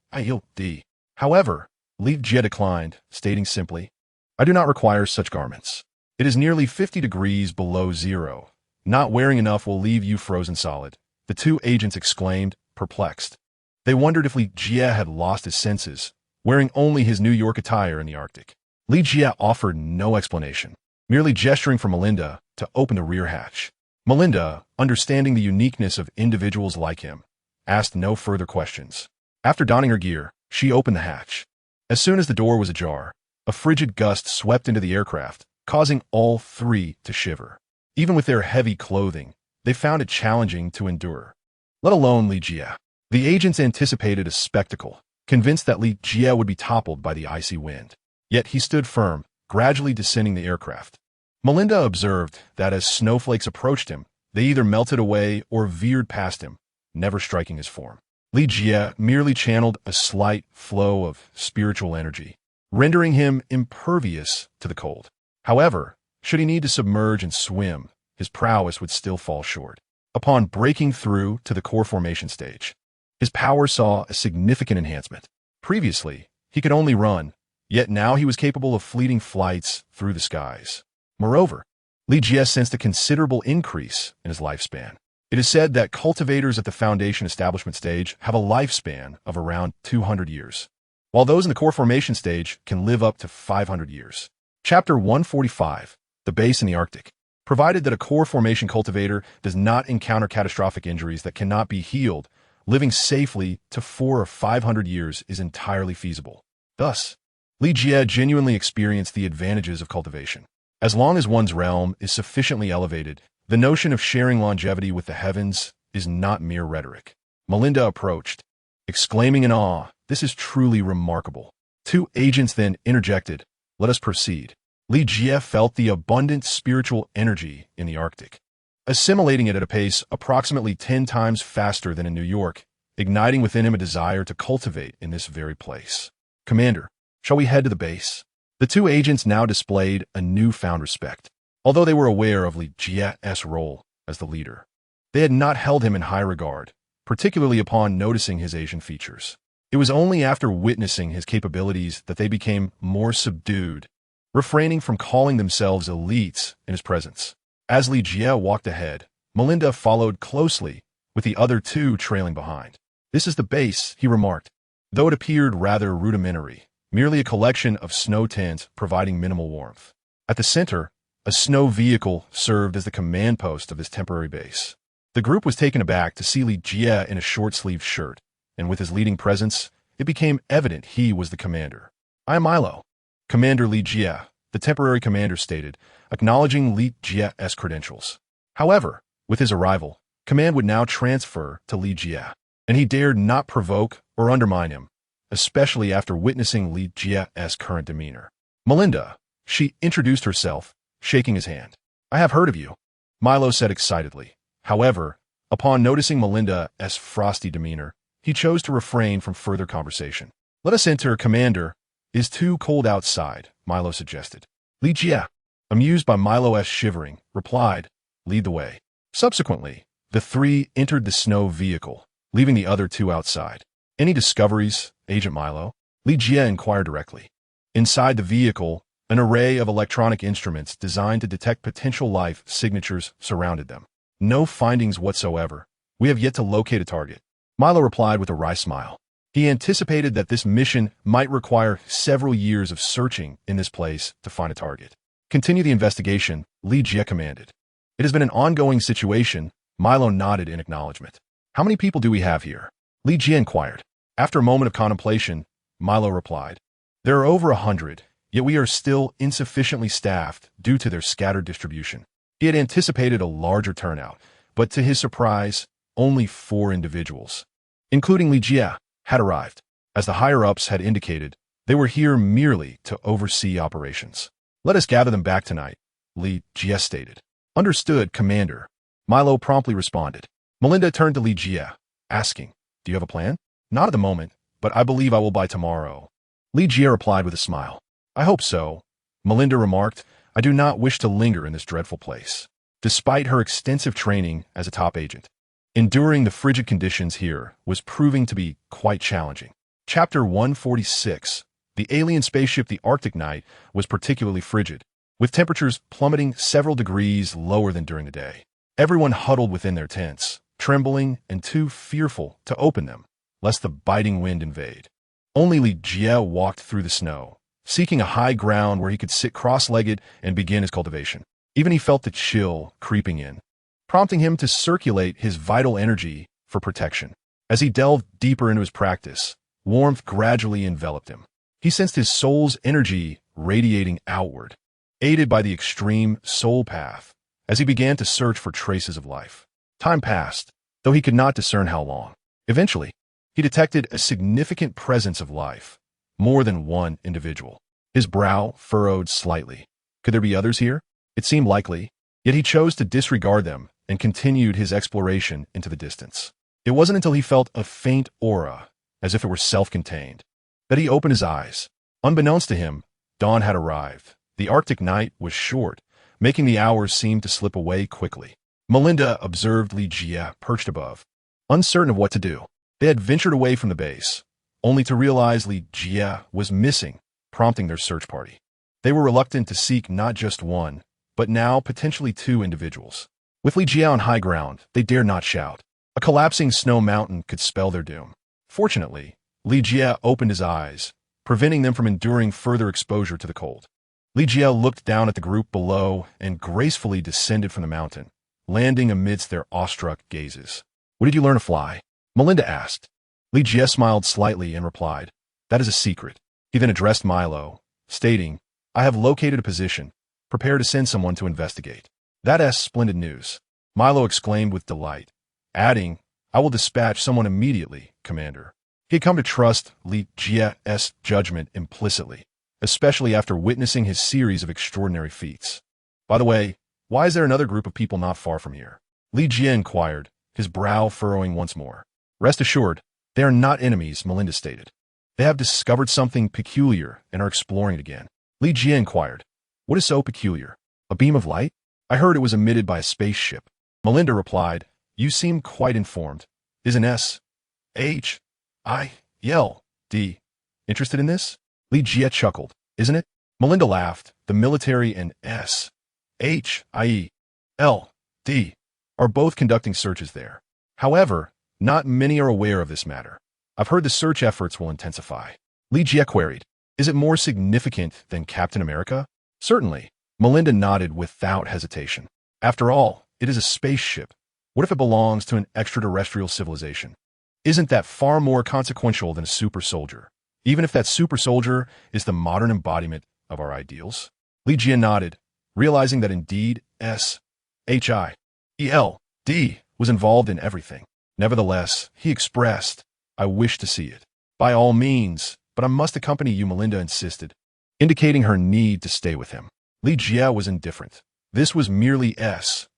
However, Li Jie declined, stating simply, "I do not require such garments. It is nearly 50 degrees below zero. Not wearing enough will leave you frozen solid." The two agents exclaimed, perplexed. They wondered if Li Jie had lost his senses, wearing only his New York attire in the Arctic. Li Jie offered no explanation, merely gesturing for Melinda to open the rear hatch. Melinda, understanding the uniqueness of individuals like him, asked no further questions. After donning her gear, she opened the hatch. As soon as the door was ajar, a frigid gust swept into the aircraft, causing all three to shiver. Even with their heavy clothing, they found it challenging to endure. Let alone Li Jie. The agents anticipated a spectacle, convinced that Li Jie would be toppled by the icy wind. Yet he stood firm, gradually descending the aircraft. Melinda observed that as snowflakes approached him, they either melted away or veered past him, never striking his form. Li Jie merely channeled a slight flow of spiritual energy, rendering him impervious to the cold. However, should he need to submerge and swim, his prowess would still fall short. Upon breaking through to the core formation stage, his power saw a significant enhancement. Previously, he could only run, yet now he was capable of fleeting flights through the skies. Moreover, Li Jie sensed a considerable increase in his lifespan. It is said that cultivators at the Foundation establishment stage have a lifespan of around 200 years, while those in the core formation stage can live up to 500 years. Chapter 145, The Base in the Arctic. Provided that a core formation cultivator does not encounter catastrophic injuries that cannot be healed, living safely to 400 or 500 years is entirely feasible. Thus, Li Jie genuinely experienced the advantages of cultivation. As long as one's realm is sufficiently elevated, the notion of sharing longevity with the heavens is not mere rhetoric. Melinda approached, exclaiming in awe, "This is truly remarkable." Two agents then interjected, "Let us proceed." Li Jie felt the abundant spiritual energy in the Arctic, assimilating it at a pace approximately 10 times faster than in New York, igniting within him a desire to cultivate in this very place. "Commander, shall we head to the base?" The two agents now displayed a newfound respect. Although they were aware of Li Jie's role as the leader, they had not held him in high regard, particularly upon noticing his Asian features. It was only after witnessing his capabilities that they became more subdued, refraining from calling themselves elites in his presence. As Li Jie walked ahead, Melinda followed closely, with the other two trailing behind. "This is the base," he remarked, though it appeared rather rudimentary, merely a collection of snow tents providing minimal warmth. At the center, a snow vehicle served as the command post of this temporary base. The group was taken aback to see Li Jie in a short-sleeved shirt, and with his leading presence, it became evident he was the commander. "I am Milo." "Commander Li Jie," the temporary commander stated, acknowledging Li Jie's credentials. However, with his arrival, command would now transfer to Li Jie, and he dared not provoke or undermine him, especially after witnessing Li Jie's current demeanor. "Melinda," she introduced herself, shaking his hand. "I have heard of you," Milo said excitedly. However, upon noticing Melinda's frosty demeanor, he chose to refrain from further conversation. "Let us enter, Commander. It is too cold outside," Milo suggested. Li Jie, amused by Milo's shivering, replied, "Lead the way." Subsequently, the three entered the snow vehicle, leaving the other two outside. "Any discoveries, Agent Milo?" Li Jie inquired directly. Inside the vehicle, an array of electronic instruments designed to detect potential life signatures surrounded them. No findings whatsoever. We have yet to locate a target. Milo replied with a wry smile. He anticipated that this mission might require several years of searching in this place to find a target. Continue the investigation, Li Jie commanded. It has been an ongoing situation. Milo nodded in acknowledgement. How many people do we have here? Li Jie inquired. After a moment of contemplation, Milo replied. There are over 100, yet we are still insufficiently staffed due to their scattered distribution. He had anticipated a larger turnout, but to his surprise, only 4 individuals, including Li Jie, had arrived. As the higher-ups had indicated, they were here merely to oversee operations. Let us gather them back tonight, Li Jie stated. Understood, Commander. Milo promptly responded. Melinda turned to Li Jie, asking, Do you have a plan? Not at the moment, but I believe I will by tomorrow. Li Jie replied with a smile. I hope so. Melinda remarked, I do not wish to linger in this dreadful place. Despite her extensive training as a top agent, enduring the frigid conditions here was proving to be quite challenging. Chapter 146. The alien spaceship The Arctic Night was particularly frigid, with temperatures plummeting several degrees lower than during the day. Everyone huddled within their tents, trembling and too fearful to open them, lest the biting wind invade. Only Li Jie walked through the snow, seeking a high ground where he could sit cross-legged and begin his cultivation. Even he felt the chill creeping in, prompting him to circulate his vital energy for protection. As he delved deeper into his practice, warmth gradually enveloped him. He sensed his soul's energy radiating outward, aided by the extreme soul path, as he began to search for traces of life. Time passed, though he could not discern how long. Eventually, he detected a significant presence of life, more than one individual. His brow furrowed slightly. Could there be others here? It seemed likely, yet he chose to disregard them and continued his exploration into the distance. It wasn't until he felt a faint aura, as if it were self-contained, that he opened his eyes. Unbeknownst to him, dawn had arrived. The Arctic night was short, making the hours seem to slip away quickly. Melinda observed Li Jie perched above, uncertain of what to do. They had ventured away from the base, only to realize Li Jie was missing, prompting their search party. They were reluctant to seek not just one, but now potentially 2 individuals. With Li Jie on high ground, they dared not shout. A collapsing snow mountain could spell their doom. Fortunately, Li Jie opened his eyes, preventing them from enduring further exposure to the cold. Li Jie looked down at the group below and gracefully descended from the mountain, landing amidst their awestruck gazes. What did you learn to fly? Melinda asked. Li Jie smiled slightly and replied, That is a secret. He then addressed Milo, stating, I have located a position. Prepare to send someone to investigate. That's splendid news. Milo exclaimed with delight, adding, I will dispatch someone immediately, Commander. He had come to trust Li Jie's judgment implicitly, especially after witnessing his series of extraordinary feats. By the way, why is there another group of people not far from here? Li Jie inquired, his brow furrowing once more. Rest assured, they are not enemies, Melinda stated. They have discovered something peculiar and are exploring it again. Li Jie inquired, What is so peculiar? A beam of light? I heard it was emitted by a spaceship. Melinda replied, You seem quite informed. Is an S-H-I-L-D. Interested in this? Li Jie chuckled. Isn't it? Melinda laughed. The military and S-H-I-E-L-D are both conducting searches there. However, not many are aware of this matter. I've heard the search efforts will intensify. Li Jie queried, Is it more significant than Captain America? Certainly. Melinda nodded without hesitation. After all, it is a spaceship. What if it belongs to an extraterrestrial civilization? Isn't that far more consequential than a super soldier, even if that super soldier is the modern embodiment of our ideals? Li Jie nodded, realizing that indeed S-H-I-E-L-D was involved in everything. Nevertheless, he expressed, I wish to see it. By all means, but I must accompany you, Melinda insisted, indicating her need to stay with him. Li Jie was indifferent. This was merely S-H-I-E-L-D's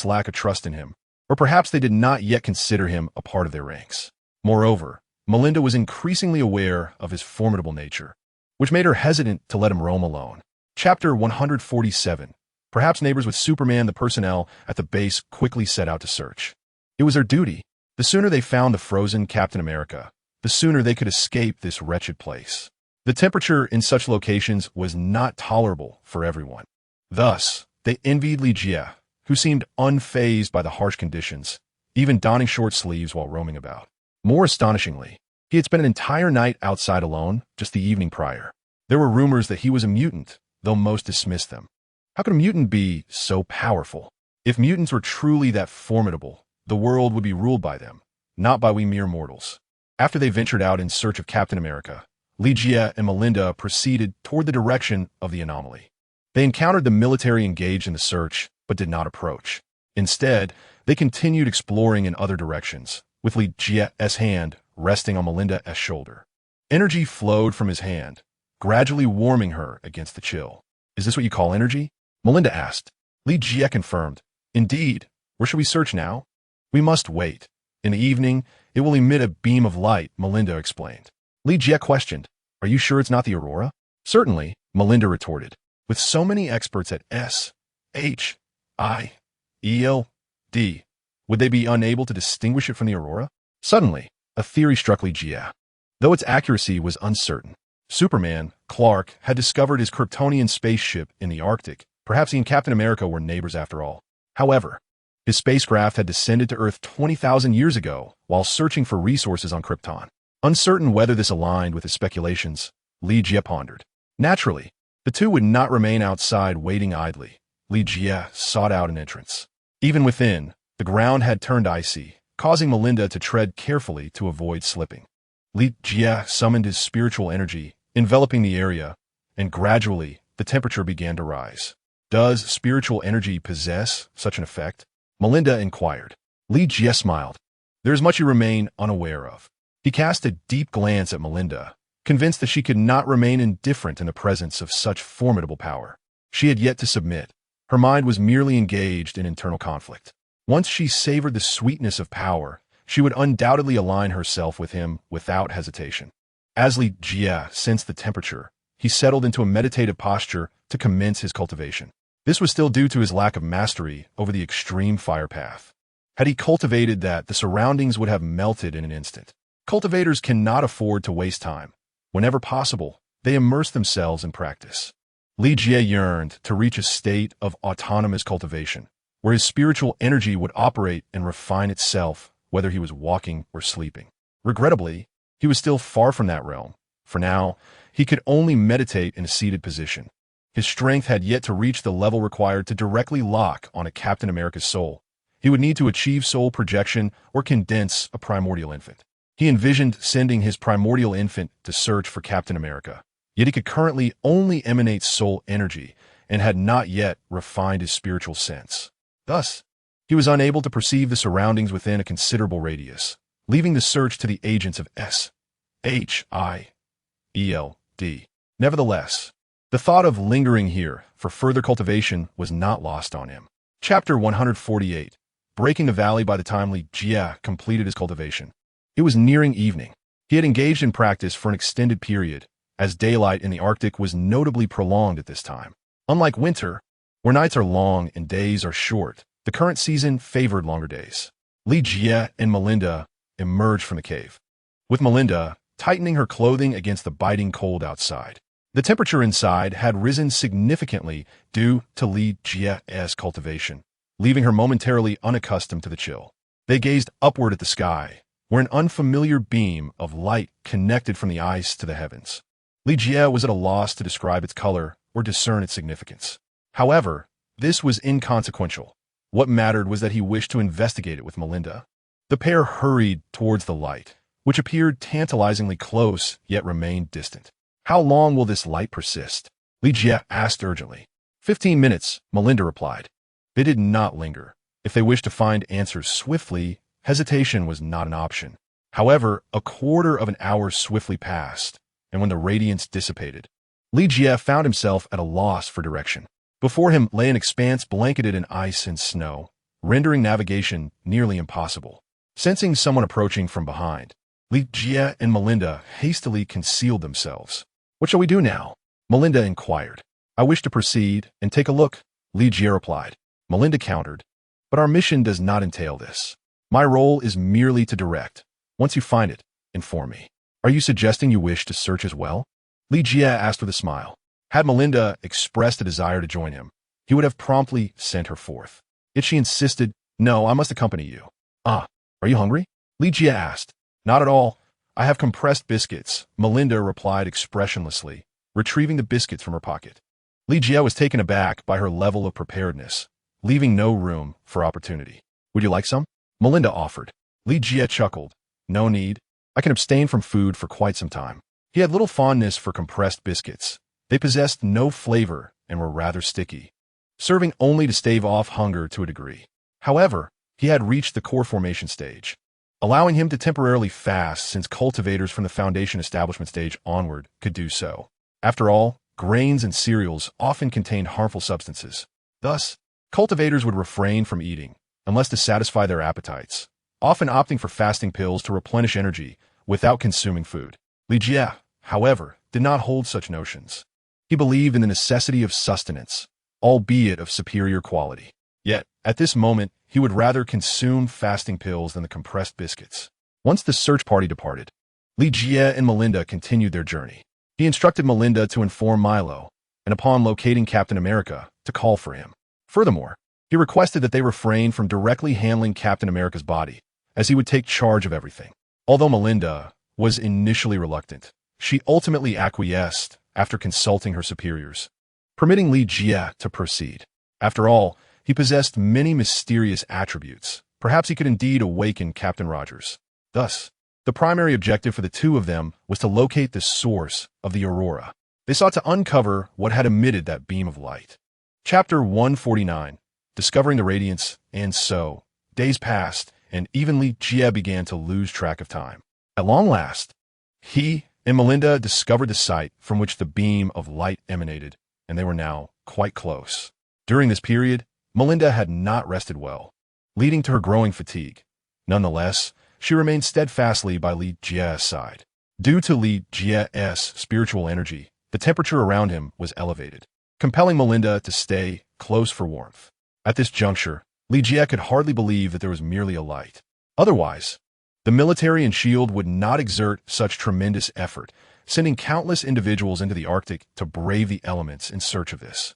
lack of trust in him, or perhaps they did not yet consider him a part of their ranks. Moreover, Melinda was increasingly aware of his formidable nature, which made her hesitant to let him roam alone. Chapter 147. Perhaps neighbors with Superman, the personnel at the base quickly set out to search. It was their duty. The sooner they found the frozen Captain America, the sooner they could escape this wretched place. The temperature in such locations was not tolerable for everyone. Thus, they envied Li Jie, who seemed unfazed by the harsh conditions, even donning short sleeves while roaming about. More astonishingly, he had spent an entire night outside alone just the evening prior. There were rumors that he was a mutant, though most dismissed them. How could a mutant be so powerful? If mutants were truly that formidable, the world would be ruled by them, not by we mere mortals. After they ventured out in search of Captain America, Li Jie and Melinda proceeded toward the direction of the anomaly. They encountered the military engaged in the search, but did not approach. Instead, they continued exploring in other directions, with Li Jie's hand resting on Melinda's shoulder. Energy flowed from his hand, gradually warming her against the chill. "Is this what you call energy?" Melinda asked. Li Jie confirmed. "Indeed. Where should we search now?" "We must wait. In the evening, it will emit a beam of light," Melinda explained. Li Jie questioned, "Are you sure it's not the aurora?" "Certainly," Melinda retorted. "With so many experts at SHIELD, would they be unable to distinguish it from the aurora?" Suddenly, a theory struck Li Jie. Though its accuracy was uncertain, Superman, Clark, had discovered his Kryptonian spaceship in the Arctic. Perhaps he and Captain America were neighbors after all. However, his spacecraft had descended to Earth 20,000 years ago while searching for resources on Krypton. Uncertain whether this aligned with his speculations, Li Jie pondered. Naturally, the two would not remain outside waiting idly. Li Jie sought out an entrance. Even within, the ground had turned icy, causing Melinda to tread carefully to avoid slipping. Li Jie summoned his spiritual energy, enveloping the area, and gradually the temperature began to rise. "Does spiritual energy possess such an effect?" Melinda inquired. Li Jie smiled. "There is much you remain unaware of." He cast a deep glance at Melinda, convinced that she could not remain indifferent in the presence of such formidable power. She had yet to submit. Her mind was merely engaged in internal conflict. Once she savored the sweetness of power, she would undoubtedly align herself with him without hesitation. As Li Jie sensed the temperature, he settled into a meditative posture to commence his cultivation. This was still due to his lack of mastery over the extreme fire path. Had he cultivated that, the surroundings would have melted in an instant. Cultivators cannot afford to waste time. Whenever possible, they immerse themselves in practice. Li Jie yearned to reach a state of autonomous cultivation, where his spiritual energy would operate and refine itself, whether he was walking or sleeping. Regrettably, he was still far from that realm. For now, he could only meditate in a seated position. His strength had yet to reach the level required to directly lock on a Captain America's soul. He would need to achieve soul projection or condense a primordial infant. He envisioned sending his primordial infant to search for Captain America, yet he could currently only emanate soul energy and had not yet refined his spiritual sense. Thus, he was unable to perceive the surroundings within a considerable radius, leaving the search to the agents of SHIELD. Nevertheless, the thought of lingering here for further cultivation was not lost on him. Chapter 148. Breaking the Valley. By the time Li Jie completed his cultivation, it was nearing evening. He had engaged in practice for an extended period, as daylight in the Arctic was notably prolonged at this time. Unlike winter, where nights are long and days are short, the current season favored longer days. Li Jie and Melinda emerged from the cave, with Melinda tightening her clothing against the biting cold outside. The temperature inside had risen significantly due to Li Jie's cultivation, leaving her momentarily unaccustomed to the chill. They gazed upward at the sky, where an unfamiliar beam of light connected from the ice to the heavens. Li Jie was at a loss to describe its color or discern its significance. However, this was inconsequential. What mattered was that he wished to investigate it with Melinda. The pair hurried towards the light, which appeared tantalizingly close yet remained distant. "How long will this light persist?" Li Jie asked urgently. 15 minutes, Melinda replied. They did not linger. If they wished to find answers swiftly, hesitation was not an option. However, a quarter of an hour swiftly passed, and when the radiance dissipated, Li Jie found himself at a loss for direction. Before him lay an expanse blanketed in ice and snow, rendering navigation nearly impossible. Sensing someone approaching from behind, Li Jie and Melinda hastily concealed themselves. "What shall we do now?" Melinda inquired. "I wish to proceed and take a look," Li Jie replied. Melinda countered, "But our mission does not entail this. My role is merely to direct. Once you find it, inform me. Are you suggesting you wish to search as well? Li Jie asked with a smile. Had Melinda expressed a desire to join him, he would have promptly sent her forth. Yet she insisted, no, I must accompany you. Ah, are you hungry? Li Jie asked. Not at all. I have compressed biscuits, Melinda replied expressionlessly, retrieving the biscuits from her pocket. Li Jie was taken aback by her level of preparedness, leaving no room for opportunity. Would you like some? Melinda offered. Li Jie chuckled. No need. I can abstain from food for quite some time. He had little fondness for compressed biscuits. They possessed no flavor and were rather sticky, serving only to stave off hunger to a degree. However, he had reached the core formation stage, allowing him to temporarily fast since cultivators from the foundation establishment stage onward could do so. After all, grains and cereals often contained harmful substances. Thus, cultivators would refrain from eating, unless to satisfy their appetites, often opting for fasting pills to replenish energy without consuming food. Li Jie, however, did not hold such notions. He believed in the necessity of sustenance, albeit of superior quality. Yet, at this moment, he would rather consume fasting pills than the compressed biscuits. Once the search party departed, Li Jie and Melinda continued their journey. He instructed Melinda to inform Milo, and upon locating Captain America, to call for him. Furthermore, he requested that they refrain from directly handling Captain America's body, as he would take charge of everything. Although Melinda was initially reluctant, she ultimately acquiesced after consulting her superiors, permitting Li Jie to proceed. After all, he possessed many mysterious attributes. Perhaps he could indeed awaken Captain Rogers. Thus, the primary objective for the two of them was to locate the source of the aurora. They sought to uncover what had emitted that beam of light. Chapter 149, Discovering the Radiance. And so, days passed, and even Li Jie began to lose track of time. At long last, he and Melinda discovered the site from which the beam of light emanated, and they were now quite close. During this period, Melinda had not rested well, leading to her growing fatigue. Nonetheless, she remained steadfastly by Li Jie's side. Due to Li Jie's spiritual energy, the temperature around him was elevated, compelling Melinda to stay close for warmth. At this juncture, Li Jie could hardly believe that there was merely a light. Otherwise, the military and SHIELD would not exert such tremendous effort, sending countless individuals into the Arctic to brave the elements in search of this.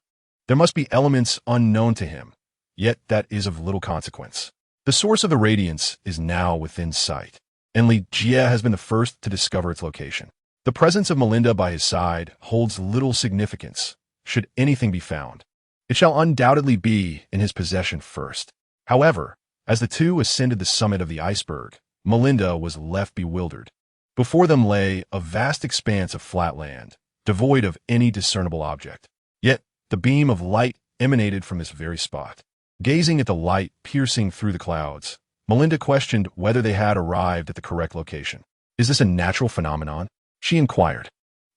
There must be elements unknown to him, yet that is of little consequence. The source of the radiance is now within sight, and Li Jie has been the first to discover its location. The presence of Melinda by his side holds little significance. Should anything be found, it shall undoubtedly be in his possession first. However, as the two ascended the summit of the iceberg, Melinda was left bewildered. Before them lay a vast expanse of flat land, devoid of any discernible object. Yet, the beam of light emanated from this very spot. Gazing at the light piercing through the clouds, Melinda questioned whether they had arrived at the correct location. Is this a natural phenomenon? She inquired.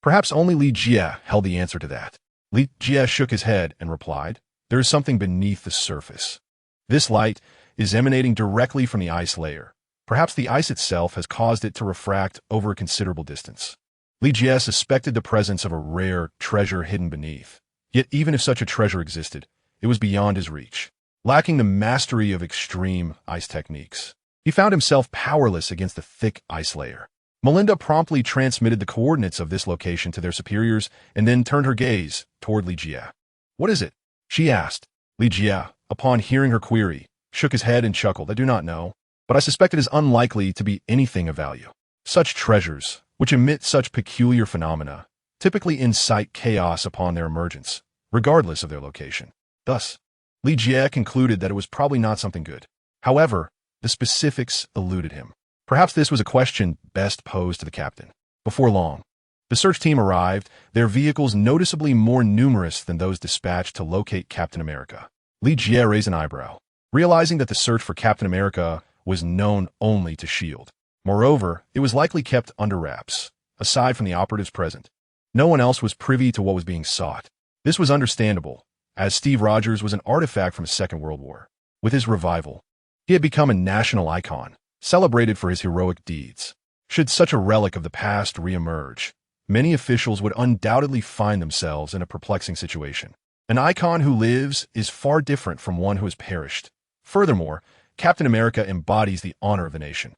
Perhaps only Li Jie held the answer to that. Li Jie shook his head and replied, there is something beneath the surface. This light is emanating directly from the ice layer. Perhaps the ice itself has caused it to refract over a considerable distance. Li Jie suspected the presence of a rare treasure hidden beneath. Yet even if such a treasure existed, it was beyond his reach. Lacking the mastery of extreme ice techniques, he found himself powerless against the thick ice layer. Melinda promptly transmitted the coordinates of this location to their superiors and then turned her gaze toward Li Jie. What is it? She asked. Li Jie, upon hearing her query, shook his head and chuckled. I do not know, but I suspect it is unlikely to be anything of value. Such treasures, which emit such peculiar phenomena, typically incite chaos upon their emergence, regardless of their location. Thus, Li Jie concluded that it was probably not something good. However, the specifics eluded him. Perhaps this was a question best posed to the captain. Before long, the search team arrived, their vehicles noticeably more numerous than those dispatched to locate Captain America. Li Jie raised an eyebrow, realizing that the search for Captain America was known only to SHIELD. Moreover, it was likely kept under wraps. Aside from the operatives present, no one else was privy to what was being sought. This was understandable, as Steve Rogers was an artifact from the Second World War. With his revival, he had become a national icon, celebrated for his heroic deeds. Should such a relic of the past reemerge, many officials would undoubtedly find themselves in a perplexing situation. An icon who lives is far different from one who has perished. Furthermore, Captain America embodies the honor of the nation.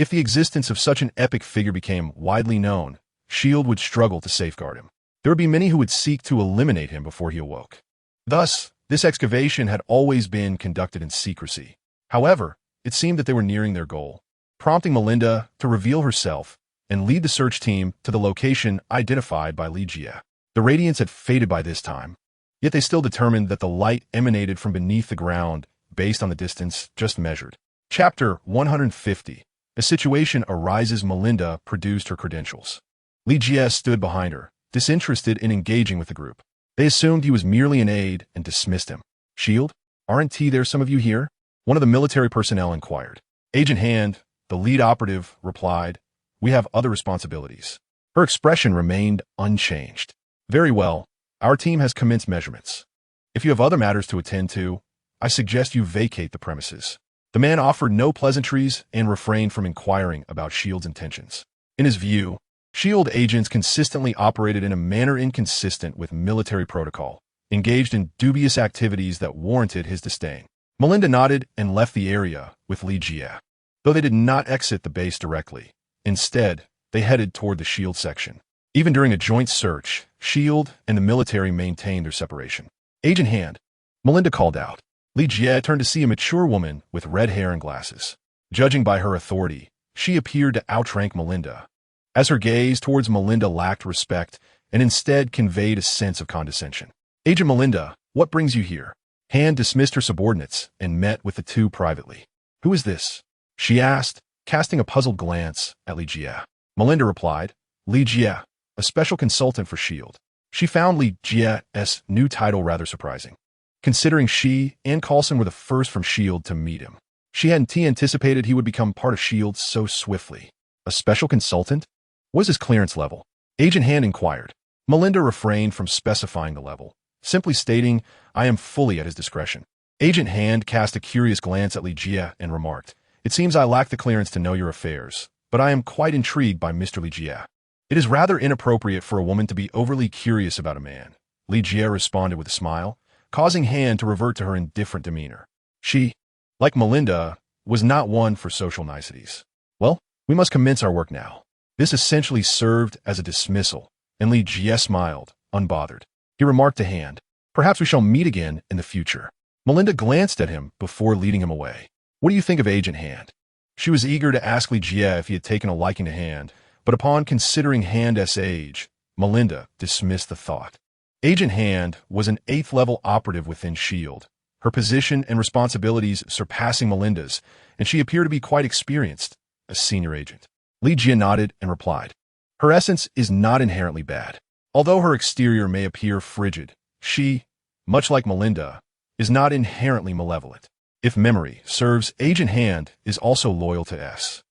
If the existence of such an epic figure became widely known, S.H.I.E.L.D. would struggle to safeguard him. There would be many who would seek to eliminate him before he awoke. Thus, this excavation had always been conducted in secrecy. However, it seemed that they were nearing their goal, prompting Melinda to reveal herself and lead the search team to the location identified by Ligia. The radiance had faded by this time, yet they still determined that the light emanated from beneath the ground based on the distance just measured. Chapter 150. A situation arises. Melinda produced her credentials. Ligia stood behind her, disinterested in engaging with the group. They assumed he was merely an aide and dismissed him. S.H.I.E.L.D., aren't there some of you here? One of the military personnel inquired. Agent Hand, the lead operative, replied, we have other responsibilities. Her expression remained unchanged. Very well, our team has commenced measurements. If you have other matters to attend to, I suggest you vacate the premises. The man offered no pleasantries and refrained from inquiring about S.H.I.E.L.D.'s intentions. In his view, S.H.I.E.L.D. agents consistently operated in a manner inconsistent with military protocol, engaged in dubious activities that warranted his disdain. Melinda nodded and left the area with Ligia. Though they did not exit the base directly, instead, they headed toward the S.H.I.E.L.D. section. Even during a joint search, S.H.I.E.L.D. and the military maintained their separation. Agent Hand, Melinda called out. Ligia turned to see a mature woman with red hair and glasses. Judging by her authority, she appeared to outrank Melinda, as her gaze towards Melinda lacked respect and instead conveyed a sense of condescension. Agent Melinda, what brings you here? Hand dismissed her subordinates and met with the two privately. Who is this? She asked, casting a puzzled glance at Ligia. Melinda replied, Ligia, a special consultant for S.H.I.E.L.D. She found Ligia's new title rather surprising, considering she and Coulson were the first from S.H.I.E.L.D. to meet him. She hadn't anticipated he would become part of S.H.I.E.L.D. so swiftly. A special consultant? What is his clearance level? Agent Hand inquired. Melinda refrained from specifying the level, simply stating, I am fully at his discretion. Agent Hand cast a curious glance at Ligia and remarked, it seems I lack the clearance to know your affairs, but I am quite intrigued by Mr. Ligia. It is rather inappropriate for a woman to be overly curious about a man, Ligia responded with a smile, causing Hand to revert to her indifferent demeanor. She, like Melinda, was not one for social niceties. Well, we must commence our work now. This essentially served as a dismissal, and Ligia smiled, unbothered. He remarked to Hand, perhaps we shall meet again in the future. Melinda glanced at him before leading him away. What do you think of Agent Hand? She was eager to ask Ligia if he had taken a liking to Hand, but upon considering Hand's age, Melinda dismissed the thought. Agent Hand was an 8th-level operative within S.H.I.E.L.D., her position and responsibilities surpassing Melinda's, and she appeared to be quite experienced, a senior agent. Ligia nodded and replied, her essence is not inherently bad. Although her exterior may appear frigid, she, much like Melinda, is not inherently malevolent. If memory serves, Agent Hand is also loyal to S.H.I.E.L.D.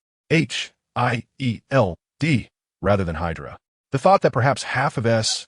rather than Hydra. The thought that perhaps half of S.H.I.E.L.D.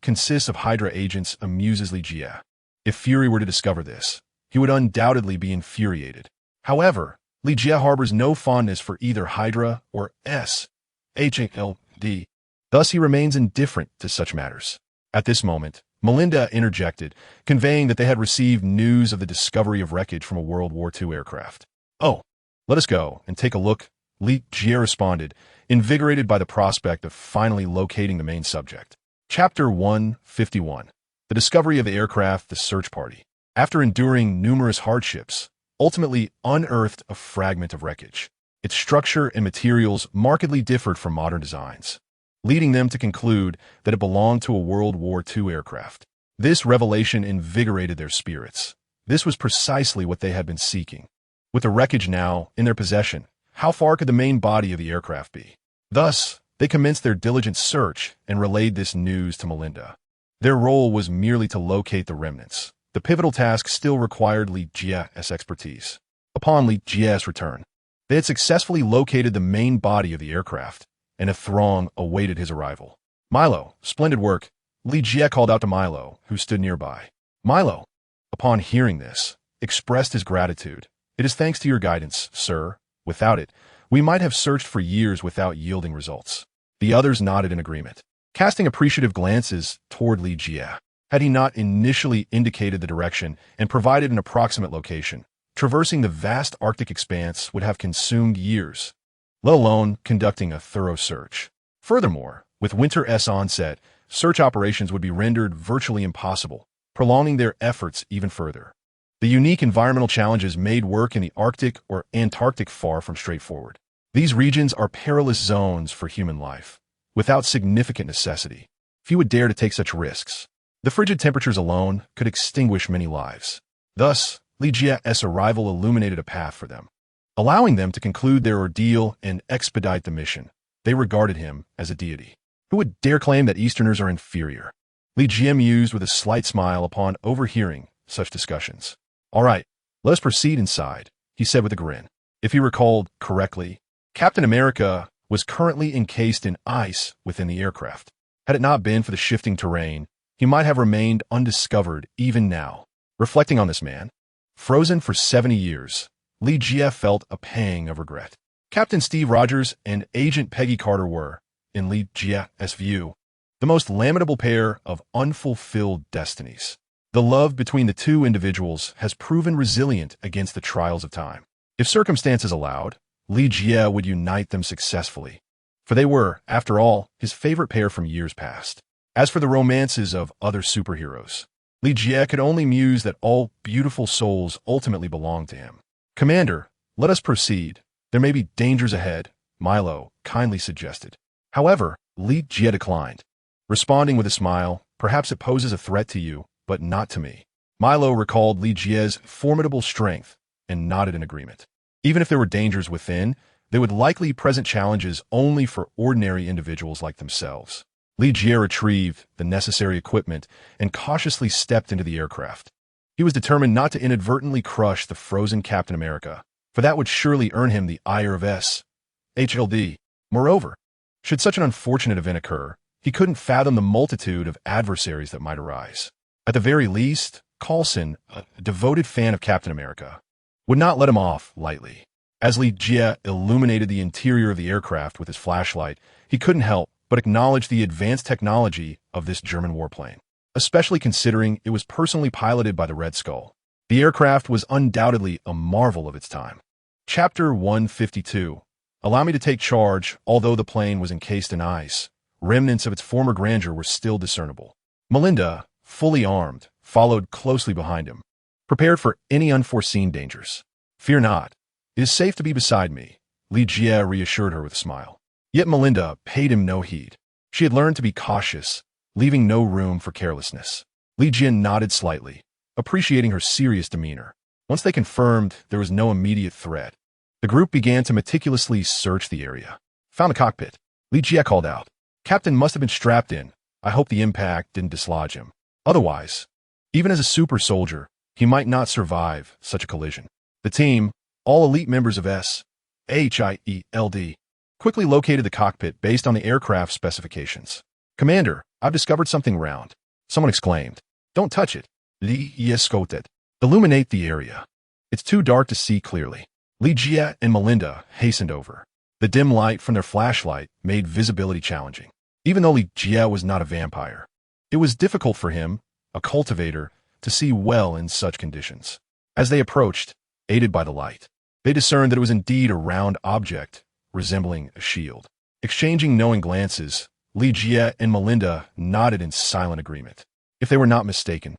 consists of Hydra agents amuses Ligia. If Fury were to discover this, he would undoubtedly be infuriated. However, Ligia harbors no fondness for either Hydra or S.H.I.E.L.D. Thus he remains indifferent to such matters. At this moment, Melinda interjected, conveying that they had received news of the discovery of wreckage from a World War II aircraft. Oh, let us go and take a look, Ligia responded, invigorated by the prospect of finally locating the main subject. Chapter 151. The discovery of the aircraft. The search party, after enduring numerous hardships, ultimately unearthed a fragment of wreckage. Its structure and materials markedly differed from modern designs, leading them to conclude that it belonged to a World War II aircraft. This revelation invigorated their spirits. This was precisely what they had been seeking. With the wreckage now in their possession, how far could the main body of the aircraft be? Thus, they commenced their diligent search and relayed this news to Melinda. Their role was merely to locate the remnants. The pivotal task still required Ligia's expertise. Upon Ligia's return, they had successfully located the main body of the aircraft, and a throng awaited his arrival. Milo, splendid work, Ligia called out to Milo, who stood nearby. Milo, upon hearing this, expressed his gratitude. It is thanks to your guidance, sir. Without it, we might have searched for years without yielding results. The others nodded in agreement, casting appreciative glances toward Ligia. Had he not initially indicated the direction and provided an approximate location, Traversing the vast Arctic expanse would have consumed years, let alone conducting a thorough search. Furthermore, with winter's onset, search operations would be rendered virtually impossible, prolonging their efforts even further. The unique environmental challenges made work in the Arctic or Antarctic far from straightforward. These regions are perilous zones for human life, without significant necessity. Few would dare to take such risks. The frigid temperatures alone could extinguish many lives. Thus, Li Jie's arrival illuminated a path for them, allowing them to conclude their ordeal and expedite the mission. They regarded him as a deity. Who would dare claim that Easterners are inferior? Li Jie mused with a slight smile upon overhearing such discussions. All right, let us proceed inside, he said with a grin. If he recalled correctly, Captain America was currently encased in ice within the aircraft. Had it not been for the shifting terrain, he might have remained undiscovered even now. Reflecting on this man, frozen for 70 years, Li Jie felt a pang of regret. Captain Steve Rogers and Agent Peggy Carter were, in Li Jie's view, the most lamentable pair of unfulfilled destinies. The love between the two individuals has proven resilient against the trials of time. If circumstances allowed, Li Jie would unite them successfully, for they were, after all, his favorite pair from years past. As for the romances of other superheroes, Li Jie could only muse that all beautiful souls ultimately belong to him. Commander, let us proceed. There may be dangers ahead, Milo kindly suggested. However, Li Jie declined, responding with a smile. Perhaps it poses a threat to you, but not to me. Milo recalled Li Jie's formidable strength and nodded in agreement. Even if there were dangers within, they would likely present challenges only for ordinary individuals like themselves. Li Jie retrieved the necessary equipment and cautiously stepped into the aircraft. He was determined not to inadvertently crush the frozen Captain America, for that would surely earn him the ire of SHLD. Moreover, should such an unfortunate event occur, he couldn't fathom the multitude of adversaries that might arise. At the very least, Coulson, a devoted fan of Captain America, would not let him off lightly. As Li Jie illuminated the interior of the aircraft with his flashlight, he couldn't help but acknowledge the advanced technology of this German warplane, especially considering it was personally piloted by the Red Skull. The aircraft was undoubtedly a marvel of its time. Chapter 152. Allow me to take charge. Although the plane was encased in ice, remnants of its former grandeur were still discernible. Melinda, fully armed, followed closely behind him, prepared for any unforeseen dangers. Fear not. It is safe to be beside me, Li Jie reassured her with a smile. Yet Melinda paid him no heed. She had learned to be cautious, leaving no room for carelessness. Li Jie nodded slightly, appreciating her serious demeanor. Once they confirmed there was no immediate threat, the group began to meticulously search the area. Found a cockpit. Li Jie called out. Captain must have been strapped in. I hope the impact didn't dislodge him. Otherwise, even as a super soldier, he might not survive such a collision. The team, all elite members of SHIELD, quickly located the cockpit based on the aircraft specifications. Commander, I've discovered something round. Someone exclaimed. Don't touch it. Li Jie scouted. Illuminate the area. It's too dark to see clearly. Li Jie and Melinda hastened over. The dim light from their flashlight made visibility challenging. Even though Li Jie was not a vampire, it was difficult for him, a cultivator, to see well in such conditions. As they approached, aided by the light, they discerned that it was indeed a round object, resembling a shield. Exchanging knowing glances, Li Jie and Melinda nodded in silent agreement. If they were not mistaken,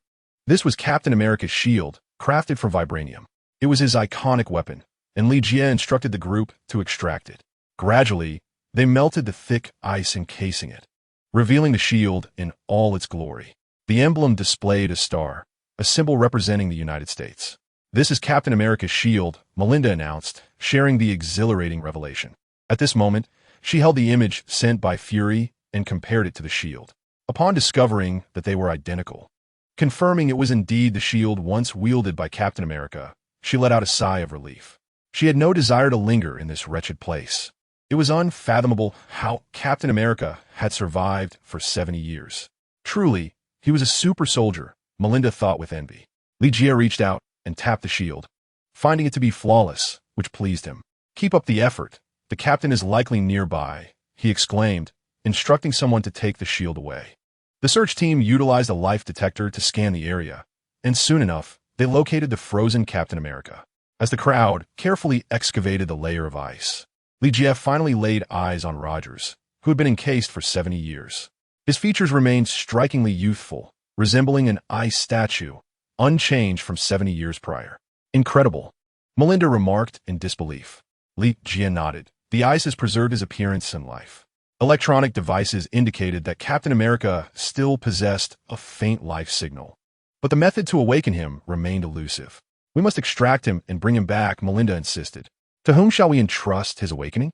this was Captain America's shield, crafted from vibranium. It was his iconic weapon, and Li Jie instructed the group to extract it. Gradually, they melted the thick ice encasing it, revealing the shield in all its glory. The emblem displayed a star, a symbol representing the United States. This is Captain America's shield, Melinda announced, sharing the exhilarating revelation. At this moment, she held the image sent by Fury and compared it to the shield. Upon discovering that they were identical, confirming it was indeed the shield once wielded by Captain America, she let out a sigh of relief. She had no desire to linger in this wretched place. It was unfathomable how Captain America had survived for 70 years. Truly, he was a super soldier, Melinda thought with envy. Li Jie reached out and tapped the shield, finding it to be flawless, which pleased him. Keep up the effort. The captain is likely nearby, he exclaimed, instructing someone to take the shield away. The search team utilized a life detector to scan the area, and soon enough, they located the frozen Captain America. As the crowd carefully excavated the layer of ice, Li Jie finally laid eyes on Rogers, who had been encased for 70 years. His features remained strikingly youthful, resembling an ice statue, unchanged from 70 years prior. Incredible, Melinda remarked in disbelief. Li Jie nodded. The ice has preserved his appearance and life. Electronic devices indicated that Captain America still possessed a faint life signal. But the method to awaken him remained elusive. We must extract him and bring him back, Melinda insisted. To whom shall we entrust his awakening?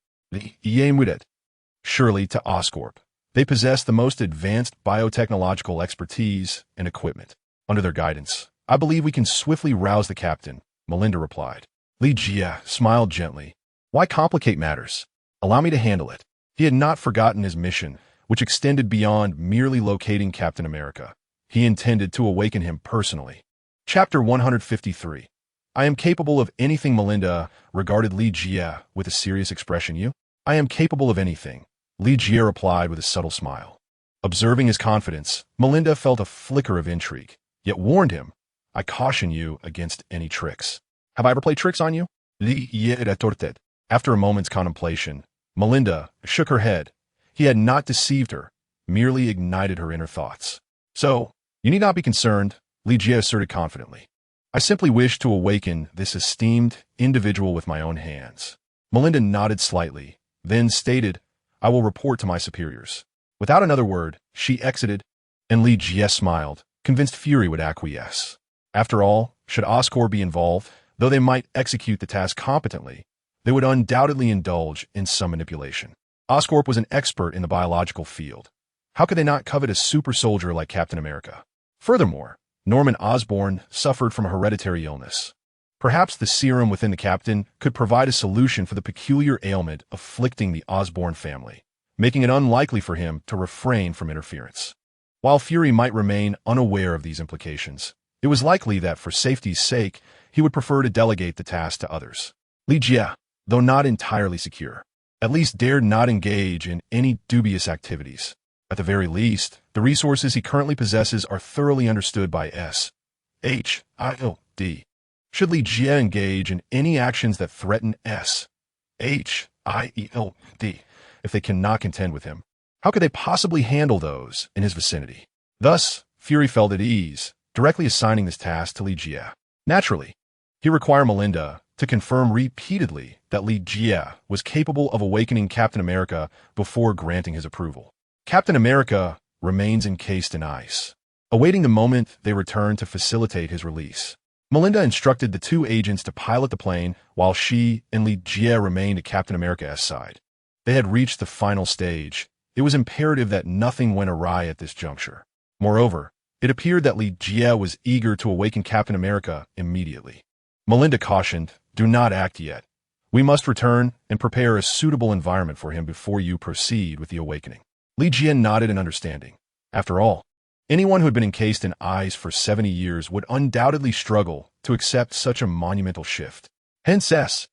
Surely to Oscorp. They possess the most advanced biotechnological expertise and equipment. Under their guidance, I believe we can swiftly rouse the captain, Melinda replied. Li Jie smiled gently. Why complicate matters? Allow me to handle it. He had not forgotten his mission, which extended beyond merely locating Captain America. He intended to awaken him personally. Chapter 153. I am capable of anything, Melinda regarded Li Jie with a serious expression. I am capable of anything, Li Jie replied with a subtle smile. Observing his confidence, Melinda felt a flicker of intrigue, yet warned him, I caution you against any tricks. Have I ever played tricks on you? Li Jie retorted. After a moment's contemplation, Melinda shook her head. He had not deceived her, merely ignited her inner thoughts. So, you need not be concerned, Li Jie asserted confidently. I simply wish to awaken this esteemed individual with my own hands. Melinda nodded slightly, then stated, I will report to my superiors. Without another word, she exited, and Li Jie smiled, convinced Fury would acquiesce. After all, should Oscorp be involved, though they might execute the task competently, they would undoubtedly indulge in some manipulation. Oscorp was an expert in the biological field. How could they not covet a super soldier like Captain America? Furthermore, Norman Osborn suffered from a hereditary illness. Perhaps the serum within the captain could provide a solution for the peculiar ailment afflicting the Osborn family, making it unlikely for him to refrain from interference. While Fury might remain unaware of these implications, it was likely that for safety's sake, he would prefer to delegate the task to others. Li Jie, though not entirely secure, at least dared not engage in any dubious activities. At the very least, the resources he currently possesses are thoroughly understood by S.H.I.L.D. Should Li Jie engage in any actions that threaten S.H.I.L.D. if they cannot contend with him, how could they possibly handle those in his vicinity? Thus, Fury felt at ease, directly assigning this task to Li Jie. Naturally, he required Melinda to confirm repeatedly that Li Jie was capable of awakening Captain America before granting his approval. Captain America remains encased in ice, awaiting the moment they return to facilitate his release. Melinda instructed the two agents to pilot the plane while she and Li Jie remained at Captain America's side. They had reached the final stage. It was imperative that nothing went awry at this juncture. Moreover, it appeared that Li Jie was eager to awaken Captain America immediately. Melinda cautioned, do not act yet. We must return and prepare a suitable environment for him before you proceed with the awakening. Li Jie nodded in understanding. After all, anyone who had been encased in ice for 70 years would undoubtedly struggle to accept such a monumental shift. Hence S.H.I.E.L.D.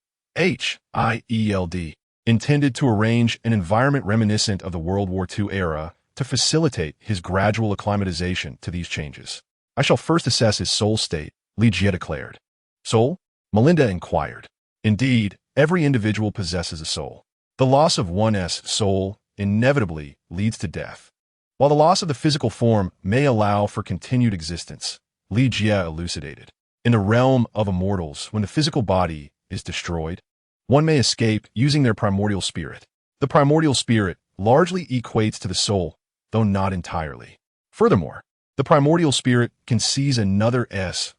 intended to arrange an environment reminiscent of the World War II era to facilitate his gradual acclimatization to these changes. I shall first assess his soul state, Li Jie declared. Soul? Melinda inquired. Indeed, every individual possesses a soul. The loss of one's soul inevitably leads to death. While the loss of the physical form may allow for continued existence, Li Jie elucidated. In the realm of immortals, when the physical body is destroyed, one may escape using their primordial spirit. The primordial spirit largely equates to the soul, though not entirely. Furthermore, the primordial spirit can seize another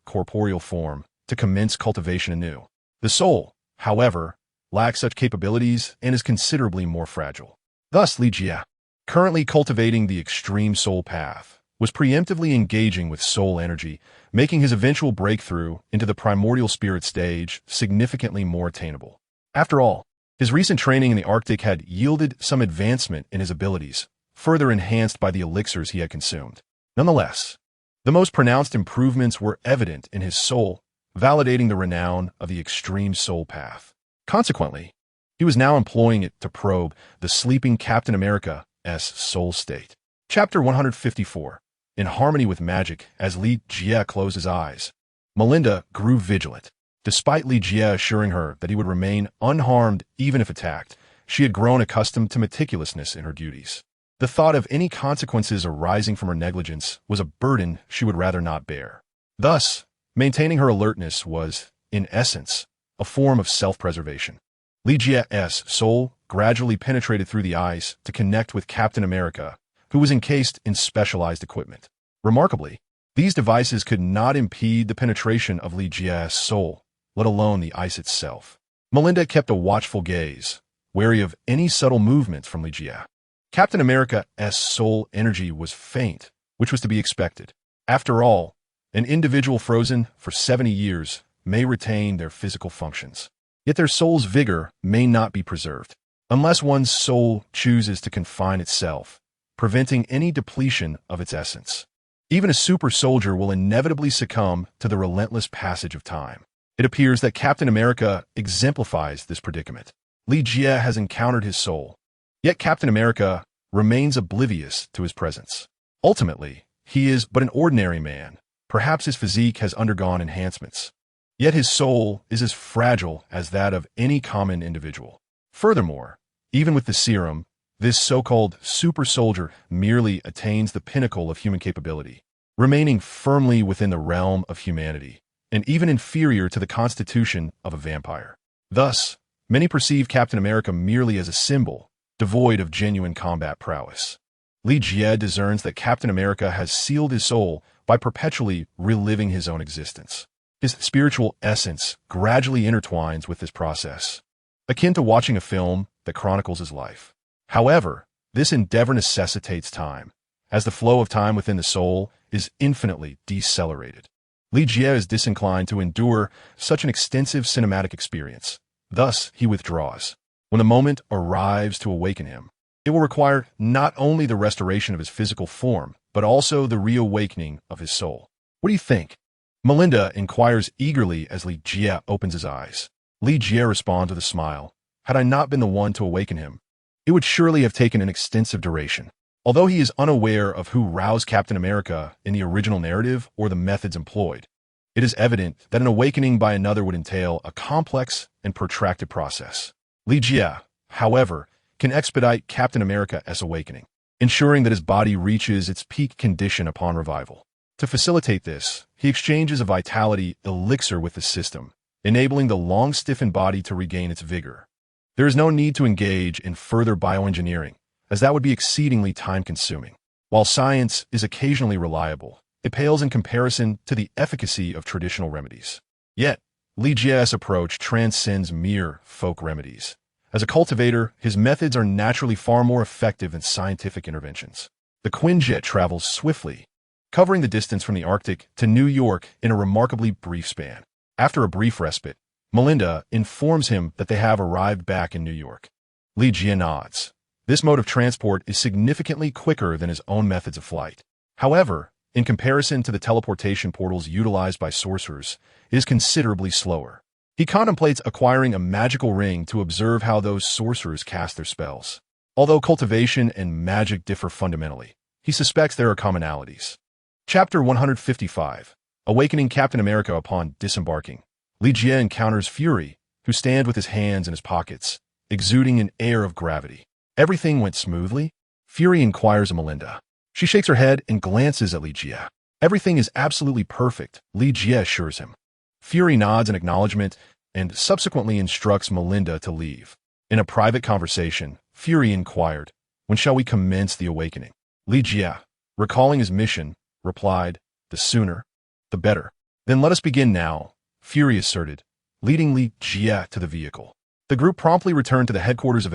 corporeal form to commence cultivation anew. The soul, however, lacks such capabilities and is considerably more fragile. Thus, Li Jie, currently cultivating the extreme soul path, was preemptively engaging with soul energy, making his eventual breakthrough into the primordial spirit stage significantly more attainable. After all, his recent training in the Arctic had yielded some advancement in his abilities, further enhanced by the elixirs he had consumed. Nonetheless, the most pronounced improvements were evident in his soul, validating the renown of the extreme soul path. Consequently, he was now employing it to probe the sleeping Captain America's soul state. Chapter 154. In harmony with magic, as Li Jie closed his eyes, Melinda grew vigilant. Despite Li Jie assuring her that he would remain unharmed even if attacked, she had grown accustomed to meticulousness in her duties. The thought of any consequences arising from her negligence was a burden she would rather not bear. Thus, maintaining her alertness was, in essence, a form of self-preservation. Li Jie's soul gradually penetrated through the ice to connect with Captain America, who was encased in specialized equipment. Remarkably, these devices could not impede the penetration of Li Jie's soul, let alone the ice itself. Melinda kept a watchful gaze, wary of any subtle movements from Li Jie. Captain America's soul energy was faint, which was to be expected. After all, an individual frozen for 70 years may retain their physical functions. Yet their soul's vigor may not be preserved, unless one's soul chooses to confine itself, preventing any depletion of its essence. Even a super soldier will inevitably succumb to the relentless passage of time. It appears that Captain America exemplifies this predicament. Li Jie has encountered his soul, yet Captain America remains oblivious to his presence. Ultimately, he is but an ordinary man. Perhaps his physique has undergone enhancements, yet his soul is as fragile as that of any common individual. Furthermore, even with the serum, this so-called super soldier merely attains the pinnacle of human capability, remaining firmly within the realm of humanity, and even inferior to the constitution of a vampire. Thus, many perceive Captain America merely as a symbol, devoid of genuine combat prowess. Li Jie discerns that Captain America has sealed his soul by perpetually reliving his own existence. His spiritual essence gradually intertwines with this process, akin to watching a film that chronicles his life. However, this endeavor necessitates time, as the flow of time within the soul is infinitely decelerated. Li Jie is disinclined to endure such an extensive cinematic experience. Thus, he withdraws. When the moment arrives to awaken him, it will require not only the restoration of his physical form, but also the reawakening of his soul. What do you think? Melinda inquires eagerly as Li Jie opens his eyes. Li Jie responds with a smile. Had I not been the one to awaken him, it would surely have taken an extensive duration. Although he is unaware of who roused Captain America in the original narrative or the methods employed, it is evident that an awakening by another would entail a complex and protracted process. Li Jie, however, can expedite Captain America's awakening, ensuring that his body reaches its peak condition upon revival. To facilitate this, he exchanges a vitality elixir with the system, enabling the long-stiffened body to regain its vigor. There is no need to engage in further bioengineering, as that would be exceedingly time-consuming. While science is occasionally reliable, it pales in comparison to the efficacy of traditional remedies. Yet, Li Jie's approach transcends mere folk remedies. As a cultivator, his methods are naturally far more effective than scientific interventions. The Quinjet travels swiftly, covering the distance from the Arctic to New York in a remarkably brief span. After a brief respite, Melinda informs him that they have arrived back in New York. Li Jie nods. This mode of transport is significantly quicker than his own methods of flight. However, in comparison to the teleportation portals utilized by sorcerers, it is considerably slower. He contemplates acquiring a magical ring to observe how those sorcerers cast their spells. Although cultivation and magic differ fundamentally, he suspects there are commonalities. Chapter 155. Awakening Captain America upon disembarking. Li Jie encounters Fury, who stands with his hands in his pockets, exuding an air of gravity. Everything went smoothly? Fury inquires of Melinda. She shakes her head and glances at Li Jie. Everything is absolutely perfect, Li Jie assures him. Fury nods in acknowledgement and subsequently instructs Melinda to leave. In a private conversation, Fury inquired, "When shall we commence the awakening?" Li Jie, recalling his mission, replied, "The sooner, the better." "Then let us begin now," Fury asserted, leading Li Jie to the vehicle. The group promptly returned to the headquarters of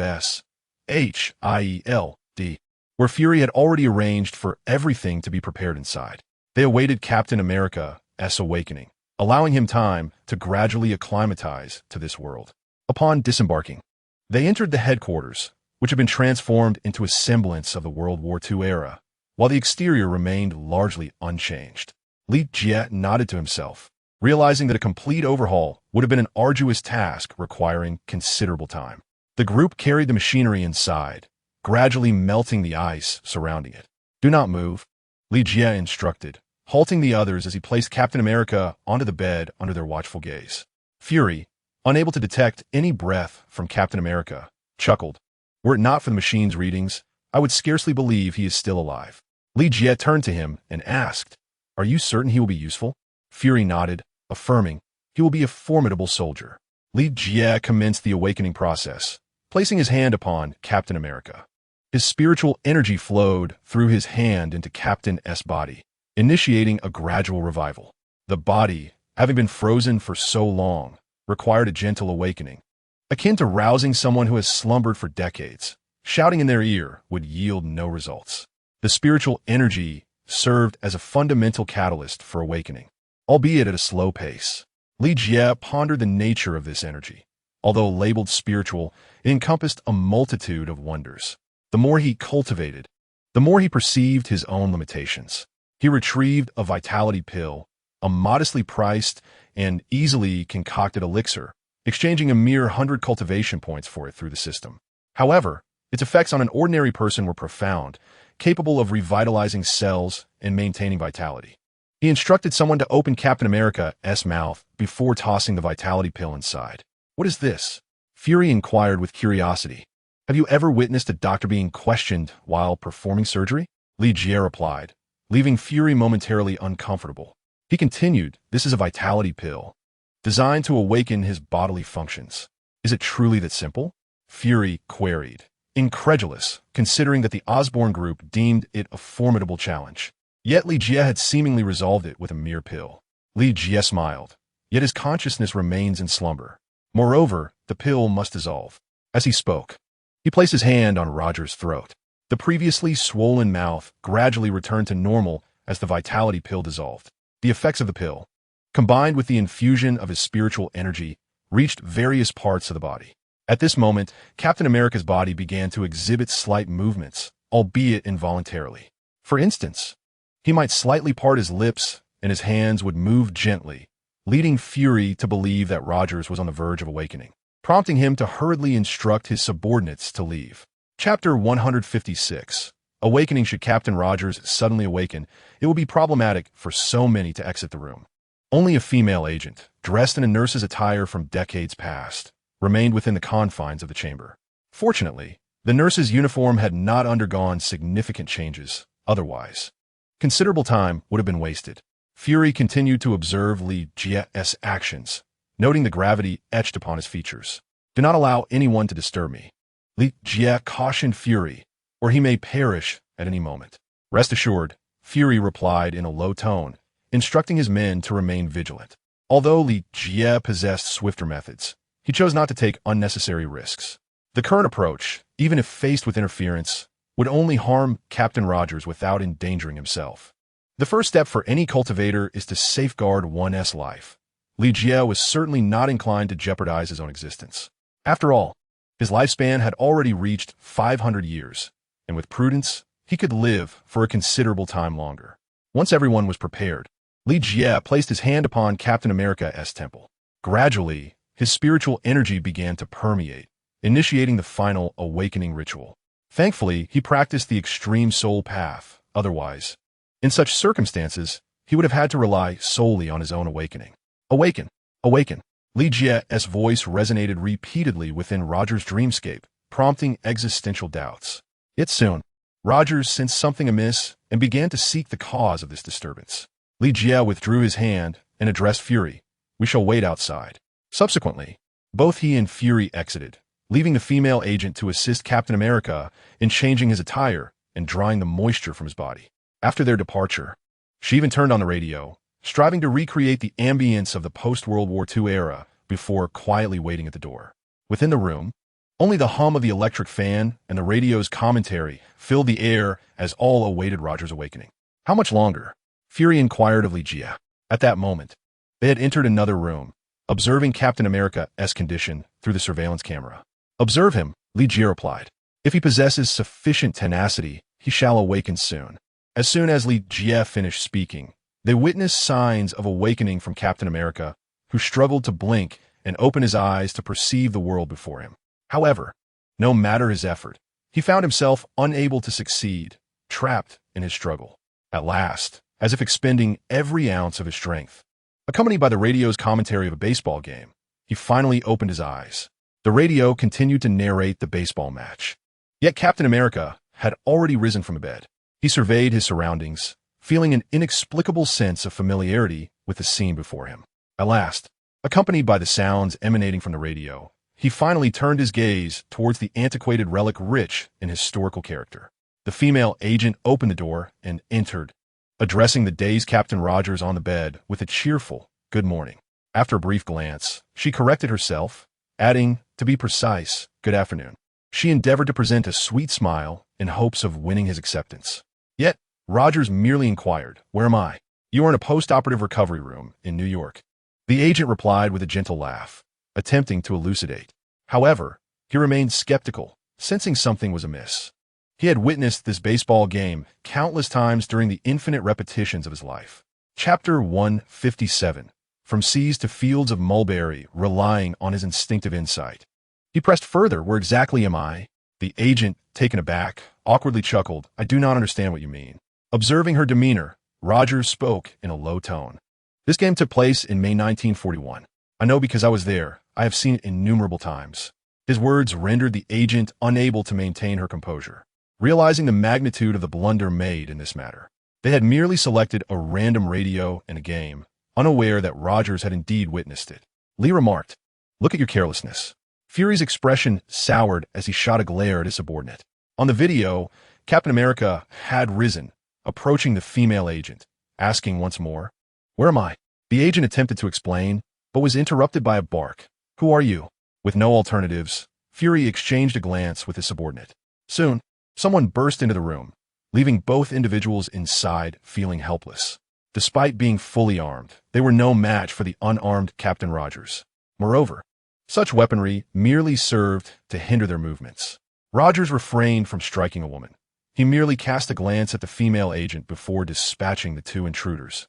SHIELD, where Fury had already arranged for everything to be prepared inside. They awaited Captain America's awakening, allowing him time to gradually acclimatize to this world. Upon disembarking, they entered the headquarters, which had been transformed into a semblance of the World War II era, while the exterior remained largely unchanged. Li Jie nodded to himself, realizing that a complete overhaul would have been an arduous task requiring considerable time. The group carried the machinery inside, gradually melting the ice surrounding it. "Do not move," Li Jie instructed, halting the others as he placed Captain America onto the bed under their watchful gaze. Fury, unable to detect any breath from Captain America, chuckled. Were it not for the machine's readings, I would scarcely believe he is still alive. Li Jie turned to him and asked, "Are you certain he will be useful?" Fury nodded, affirming, "He will be a formidable soldier." Li Jie commenced the awakening process, placing his hand upon Captain America. His spiritual energy flowed through his hand into Captain's body, initiating a gradual revival. The body, having been frozen for so long, required a gentle awakening. Akin to rousing someone who has slumbered for decades, shouting in their ear would yield no results. The spiritual energy served as a fundamental catalyst for awakening, albeit at a slow pace. Li Jie pondered the nature of this energy. Although labeled spiritual, it encompassed a multitude of wonders. The more he cultivated, the more he perceived his own limitations. He retrieved a vitality pill, a modestly priced and easily concocted elixir, exchanging a mere 100 cultivation points for it through the system. However, its effects on an ordinary person were profound, capable of revitalizing cells and maintaining vitality. He instructed someone to open Captain America's mouth before tossing the vitality pill inside. "What is this?" Fury inquired with curiosity. "Have you ever witnessed a doctor being questioned while performing surgery?" Li Jie replied, leaving Fury momentarily uncomfortable. He continued, "This is a vitality pill, designed to awaken his bodily functions. Is it truly that simple?" Fury queried, incredulous, considering that the Osborn group deemed it a formidable challenge. Yet Li Jie had seemingly resolved it with a mere pill. Li Jie smiled, yet his consciousness remains in slumber. Moreover, the pill must dissolve. As he spoke, he placed his hand on Roger's throat. The previously swollen mouth gradually returned to normal as the vitality pill dissolved. The effects of the pill, combined with the infusion of his spiritual energy, reached various parts of the body. At this moment, Captain America's body began to exhibit slight movements, albeit involuntarily. For instance, he might slightly part his lips and his hands would move gently, leading Fury to believe that Rogers was on the verge of awakening, prompting him to hurriedly instruct his subordinates to leave. Chapter 156. Awakening. Should Captain Rogers suddenly awaken, it will be problematic for so many to exit the room. Only a female agent, dressed in a nurse's attire from decades past, remained within the confines of the chamber. Fortunately, the nurse's uniform had not undergone significant changes. Otherwise, considerable time would have been wasted. Fury continued to observe Li Jie's actions, noting the gravity etched upon his features. "Do not allow anyone to disturb me," Li Jie cautioned Fury, "or he may perish at any moment." "Rest assured," Fury replied in a low tone, instructing his men to remain vigilant. Although Li Jie possessed swifter methods, he chose not to take unnecessary risks. The current approach, even if faced with interference, would only harm Captain Rogers without endangering himself. The first step for any cultivator is to safeguard one's life. Li Jie was certainly not inclined to jeopardize his own existence. After all, his lifespan had already reached 500 years, and with prudence, he could live for a considerable time longer. Once everyone was prepared, Li Jie placed his hand upon Captain America's temple. Gradually, his spiritual energy began to permeate, initiating the final awakening ritual. Thankfully, he practiced the extreme soul path. Otherwise, in such circumstances, he would have had to rely solely on his own awakening. "Awaken! Awaken!" Li Jie's voice resonated repeatedly within Roger's dreamscape, prompting existential doubts. Yet soon, Rogers sensed something amiss and began to seek the cause of this disturbance. Li Jie withdrew his hand and addressed Fury. "We shall wait outside." Subsequently, both he and Fury exited, leaving the female agent to assist Captain America in changing his attire and drying the moisture from his body. After their departure, she even turned on the radio, striving to recreate the ambience of the post-World War II era before quietly waiting at the door. Within the room, only the hum of the electric fan and the radio's commentary filled the air as all awaited Roger's awakening. "How much longer?" Fury inquired of Li Jie. At that moment, they had entered another room, observing Captain America's condition through the surveillance camera. "Observe him," Li Jie replied. "If he possesses sufficient tenacity, he shall awaken soon." As soon as Li Jie finished speaking, they witnessed signs of awakening from Captain America, who struggled to blink and open his eyes to perceive the world before him. However, no matter his effort, he found himself unable to succeed, trapped in his struggle. At last, as if expending every ounce of his strength, accompanied by the radio's commentary of a baseball game, he finally opened his eyes. The radio continued to narrate the baseball match. Yet Captain America had already risen from the bed. He surveyed his surroundings, feeling an inexplicable sense of familiarity with the scene before him. At last, accompanied by the sounds emanating from the radio, he finally turned his gaze towards the antiquated relic rich in historical character. The female agent opened the door and entered, addressing the dazed Captain Rogers on the bed with a cheerful, "Good morning." After a brief glance, she corrected herself, adding, to be precise, "Good afternoon." She endeavored to present a sweet smile in hopes of winning his acceptance. Yet, Rogers merely inquired, "Where am I?" "You are in a post-operative recovery room in New York." The agent replied with a gentle laugh, attempting to elucidate. However, he remained skeptical, sensing something was amiss. He had witnessed this baseball game countless times during the infinite repetitions of his life. Chapter 157. From seas to fields of mulberry, relying on his instinctive insight. He pressed further, "Where exactly am I?" The agent, taken aback, awkwardly chuckled, "I do not understand what you mean." Observing her demeanor, Rogers spoke in a low tone. "This game took place in May 1941. I know because I was there. I have seen it innumerable times." His words rendered the agent unable to maintain her composure. Realizing the magnitude of the blunder made in this matter, they had merely selected a random radio in a game, unaware that Rogers had indeed witnessed it. Lee remarked, "Look at your carelessness." Fury's expression soured as he shot a glare at his subordinate. On the video, Captain America had risen, approaching the female agent, asking once more, "Where am I?" The agent attempted to explain, but was interrupted by a bark. "Who are you?" With no alternatives, Fury exchanged a glance with his subordinate. Soon, someone burst into the room, leaving both individuals inside feeling helpless. Despite being fully armed, they were no match for the unarmed Captain Rogers. Moreover, such weaponry merely served to hinder their movements. Rogers refrained from striking a woman. He merely cast a glance at the female agent before dispatching the two intruders,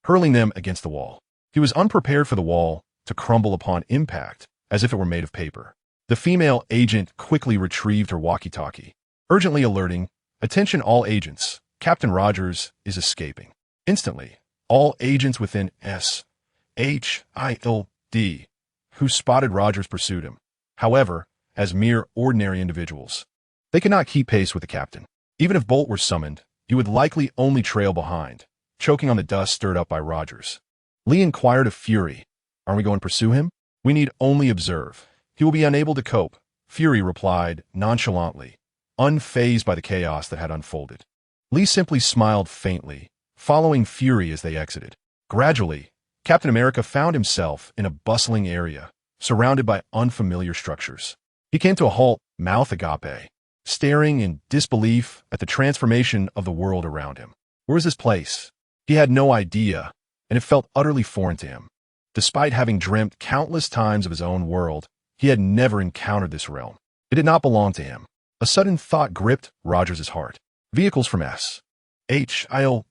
hurling them against the wall. He was unprepared for the wall to crumble upon impact, as if it were made of paper. The female agent quickly retrieved her walkie-talkie, urgently alerting, "Attention all agents, Captain Rogers is escaping." Instantly, all agents within SHIELD who spotted Rogers pursued him. However, as mere ordinary individuals, they could not keep pace with the captain. Even if Bolt were summoned, he would likely only trail behind, choking on the dust stirred up by Rogers. Lee inquired of Fury, "Are we going to pursue him?" "We need only observe. He will be unable to cope," Fury replied nonchalantly, unfazed by the chaos that had unfolded. Lee simply smiled faintly, following Fury as they exited. Gradually, Captain America found himself in a bustling area, surrounded by unfamiliar structures. He came to a halt, mouth agape, staring in disbelief at the transformation of the world around him. Where was this place? He had no idea, and it felt utterly foreign to him. Despite having dreamt countless times of his own world, he had never encountered this realm. It did not belong to him. A sudden thought gripped Rogers' heart. Vehicles from SHIELD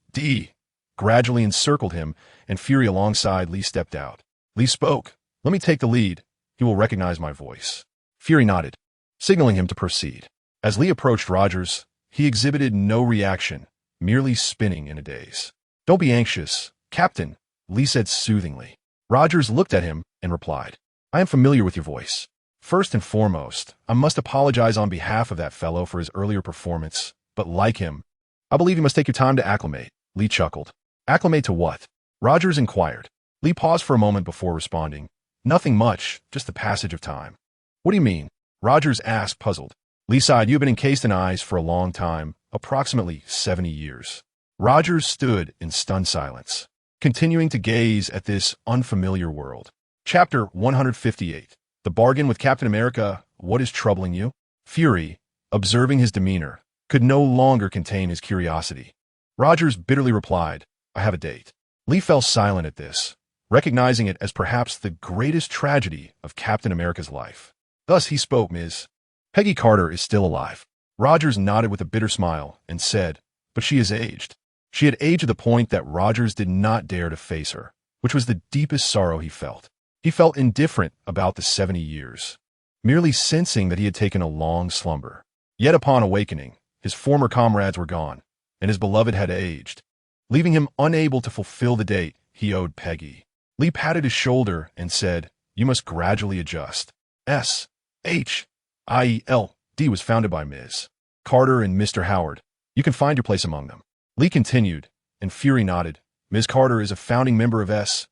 gradually encircled him, and Fury alongside Lee stepped out. Lee spoke, "Let me take the lead. He will recognize my voice." Fury nodded, signaling him to proceed. As Lee approached Rogers, he exhibited no reaction, merely spinning in a daze. "Don't be anxious, Captain," Lee said soothingly. Rogers looked at him and replied, "I am familiar with your voice. First and foremost, I must apologize on behalf of that fellow for his earlier performance, but like him, I believe you must take your time to acclimate." Lee chuckled. "Acclimate to what?" Rogers inquired. Lee paused for a moment before responding, "Nothing much, just the passage of time." "What do you mean?" Rogers asked, puzzled. Lee sighed. "You've been encased in ice for a long time, approximately 70 years. Rogers stood in stunned silence, continuing to gaze at this unfamiliar world. Chapter 158. The Bargain with Captain America. What is troubling you? Fury, observing his demeanor, could no longer contain his curiosity. Rogers bitterly replied, "I have a date." Lee fell silent at this, recognizing it as perhaps the greatest tragedy of Captain America's life. Thus he spoke, "Ms. Peggy Carter is still alive." Rogers nodded with a bitter smile and said, "But she is aged." She had aged to the point that Rogers did not dare to face her, which was the deepest sorrow he felt. He felt indifferent about the 70 years, merely sensing that he had taken a long slumber. Yet upon awakening, his former comrades were gone, and his beloved had aged, leaving him unable to fulfill the date he owed Peggy. Lee patted his shoulder and said, you must gradually adjust. S.H.I.E.L.D. was founded by Ms. Carter and Mr. Howard. You can find your place among them. Lee continued, and Fury nodded. Ms. Carter is a founding member of S.H.I.E.L.D.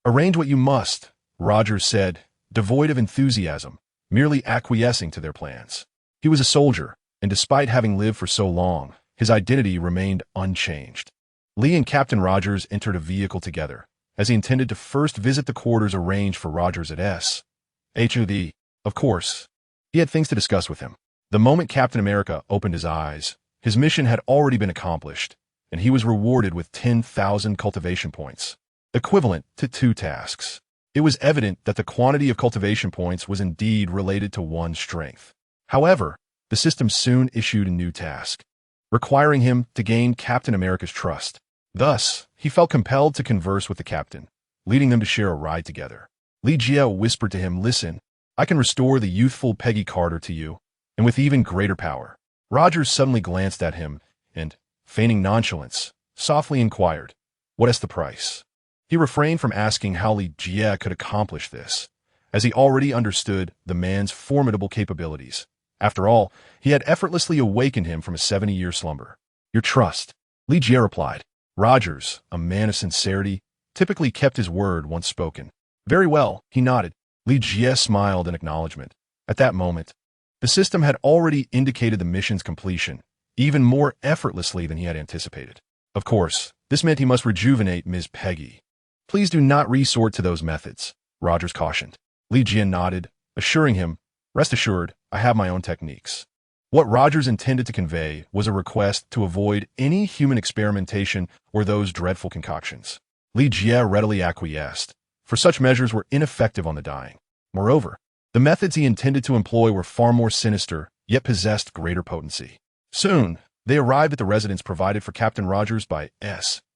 Arrange what you must, Rogers said, devoid of enthusiasm, merely acquiescing to their plans. He was a soldier, and despite having lived for so long, his identity remained unchanged. Lee and Captain Rogers entered a vehicle together, as he intended to first visit the quarters arranged for Rogers at S.H.O.D. Of course, he had things to discuss with him. The moment Captain America opened his eyes, his mission had already been accomplished, and he was rewarded with 10,000 cultivation points, equivalent to 2 tasks. It was evident that the quantity of cultivation points was indeed related to one's strength. However, the system soon issued a new task, requiring him to gain Captain America's trust. Thus, he felt compelled to converse with the captain, leading them to share a ride together. Lee Jia whispered to him, "Listen, I can restore the youthful Peggy Carter to you, and with even greater power." Rogers suddenly glanced at him and, feigning nonchalance, softly inquired, "What is the price?" He refrained from asking how Lee Jia could accomplish this, as he already understood the man's formidable capabilities. After all, he had effortlessly awakened him from a 70-year slumber. "Your trust," Lee Jia replied. Rogers, a man of sincerity, typically kept his word once spoken. "Very well," he nodded. Lee Jia smiled in acknowledgement. At that moment, the system had already indicated the mission's completion, even more effortlessly than he had anticipated. Of course, this meant he must rejuvenate Ms. Peggy. "Please do not resort to those methods," Rogers cautioned. Lee Jia nodded, assuring him, "Rest assured, I have my own techniques." What Rogers intended to convey was a request to avoid any human experimentation or those dreadful concoctions. Lee Jia readily acquiesced, for such measures were ineffective on the dying. Moreover, the methods he intended to employ were far more sinister, yet possessed greater potency. Soon, they arrived at the residence provided for Captain Rogers by S.H.I.E.L.D.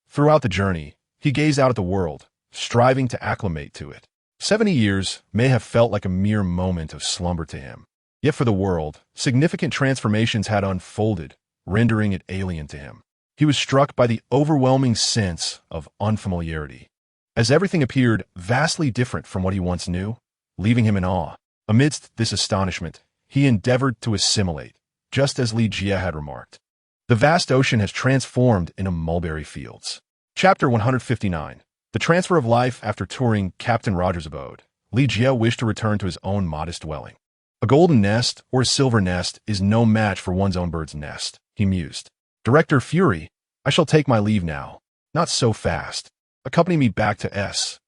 Throughout the journey, he gazed out at the world, striving to acclimate to it. 70 years may have felt like a mere moment of slumber to him. Yet for the world, significant transformations had unfolded, rendering it alien to him. He was struck by the overwhelming sense of unfamiliarity, as everything appeared vastly different from what he once knew, leaving him in awe. Amidst this astonishment, he endeavored to assimilate, just as Lee Jia had remarked. The vast ocean has transformed into mulberry fields. Chapter 159. The transfer of life after touring Captain Rogers' abode. Lee Jia wished to return to his own modest dwelling. A golden nest or a silver nest is no match for one's own bird's nest, he mused. "Director Fury, I shall take my leave now." "Not so fast. Accompany me back to S.H.L.D.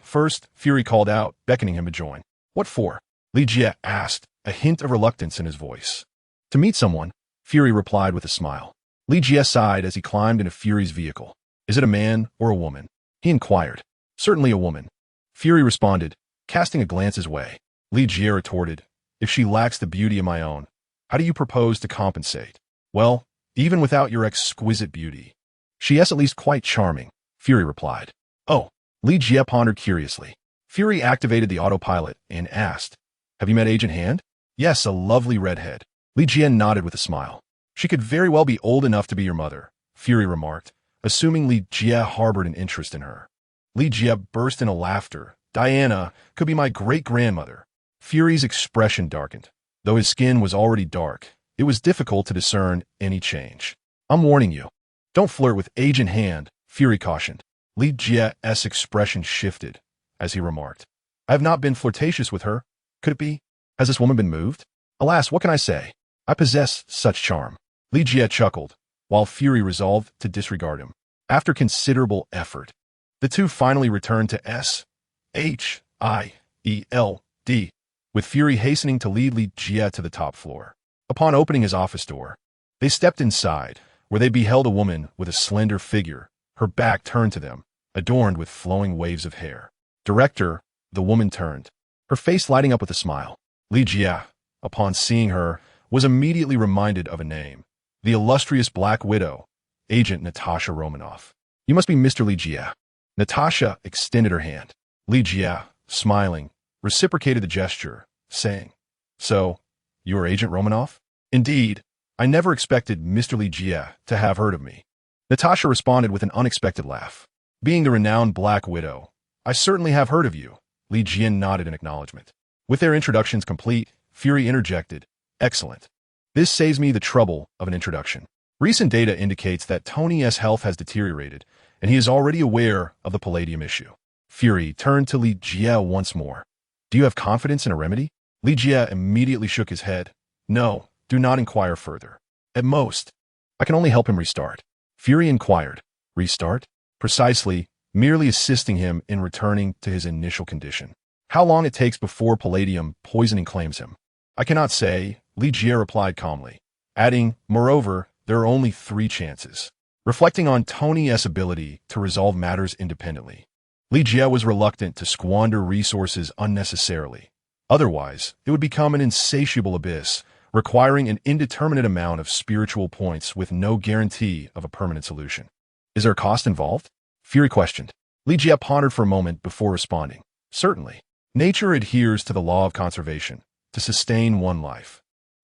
First, Fury called out, beckoning him to join. "What for?" Lee Jia asked, a hint of reluctance in his voice. "To meet someone," Fury replied with a smile. Lee Jia sighed as he climbed into Fury's vehicle. "Is it a man or a woman?" he inquired. "Certainly a woman," Fury responded, casting a glance his way. Lee Jia retorted, "If she lacks the beauty of my own, how do you propose to compensate?" "Well, even without your exquisite beauty, she is at least quite charming," Fury replied. "Oh," Lee Jia pondered curiously. Fury activated the autopilot and asked, "Have you met Agent Hand?" "Yes, a lovely redhead." Lee Jia nodded with a smile. "She could very well be old enough to be your mother," Fury remarked, assuming Lee Jia harbored an interest in her. Lee Jia burst into laughter. "Diana could be my great-grandmother." Fury's expression darkened. Though his skin was already dark, it was difficult to discern any change. "I'm warning you. Don't flirt with Agent Hand," Fury cautioned. Lee Jia's expression shifted, as he remarked, "I have not been flirtatious with her. Could it be? Has this woman been moved? Alas, what can I say? I possess such charm." Lee Jia chuckled, while Fury resolved to disregard him. After considerable effort, the two finally returned to S.H.I.E.L.D., with Fury hastening to lead Lee Jia to the top floor. Upon opening his office door, they stepped inside, where they beheld a woman with a slender figure, her back turned to them, adorned with flowing waves of hair. "Director," the woman turned, her face lighting up with a smile. Lee Jia, upon seeing her, was immediately reminded of a name. The illustrious Black Widow, Agent Natasha Romanoff. "You must be Mr. Lee Jia." Natasha extended her hand. Lee Jia, smiling, reciprocated the gesture, saying, "So, you are Agent Romanoff?" "Indeed, I never expected Mr. Li Jie to have heard of me. Natasha responded with an unexpected laugh. Being the renowned Black Widow, I certainly have heard of you. Li Jie nodded in acknowledgement. With their introductions complete, Fury interjected, excellent. This saves me the trouble of an introduction. Recent data indicates that Tony's health has deteriorated, and he is already aware of the palladium issue. Fury turned to Li Jie once more. Do you have confidence in a remedy? Li Jie immediately shook his head. No, do not inquire further. At most, I can only help him restart. Fury inquired. Restart? Precisely, merely assisting him in returning to his initial condition. How long it takes before palladium poisoning claims him? I cannot say, Li Jie replied calmly, adding, moreover, there are only 3 chances. Reflecting on Tony's ability to resolve matters independently, Li Jie was reluctant to squander resources unnecessarily. Otherwise, it would become an insatiable abyss, requiring an indeterminate amount of spiritual points with no guarantee of a permanent solution. Is there a cost involved? Fury questioned. Li Jie pondered for a moment before responding. Certainly. Nature adheres to the law of conservation. To sustain one life,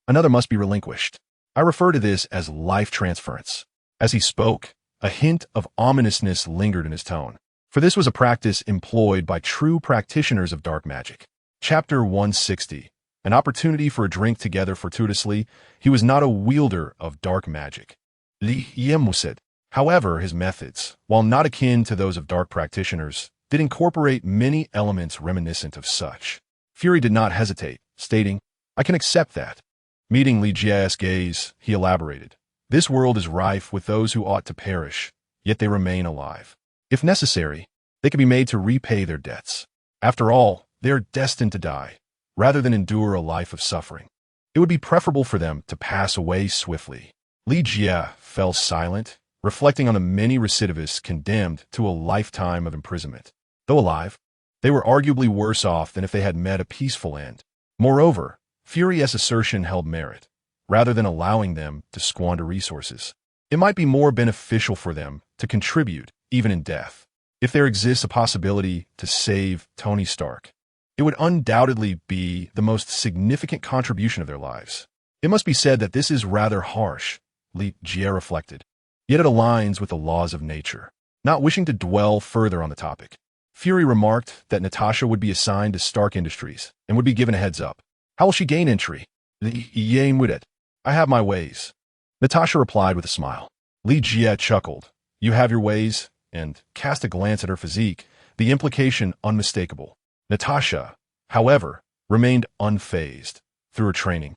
another must be relinquished. I refer to this as life transference. As he spoke, a hint of ominousness lingered in his tone, for this was a practice employed by true practitioners of dark magic. Chapter 160. An opportunity for a drink together fortuitously. He was not a wielder of dark magic. Li Jie said. However, his methods, while not akin to those of dark practitioners, did incorporate many elements reminiscent of such. Fury did not hesitate, stating, I can accept that. Meeting Li Jie's gaze, he elaborated. This world is rife with those who ought to perish, yet they remain alive. If necessary, they can be made to repay their debts. After all, they are destined to die, rather than endure a life of suffering. It would be preferable for them to pass away swiftly. Li Jie fell silent, reflecting on the many recidivists condemned to a lifetime of imprisonment. Though alive, they were arguably worse off than if they had met a peaceful end. Moreover, Fury's assertion held merit. Rather than allowing them to squander resources, it might be more beneficial for them to contribute, even in death. If there exists a possibility to save Tony Stark, it would undoubtedly be the most significant contribution of their lives. It must be said that this is rather harsh, Li Jie reflected, yet it aligns with the laws of nature. Not wishing to dwell further on the topic, Fury remarked that Natasha would be assigned to Stark Industries and would be given a heads up. How will she gain entry? Li Jie would it. I have my ways. Natasha replied with a smile. Li Jie chuckled. You have your ways, and cast a glance at her physique, the implication unmistakable. Natasha, however, remained unfazed. Through her training,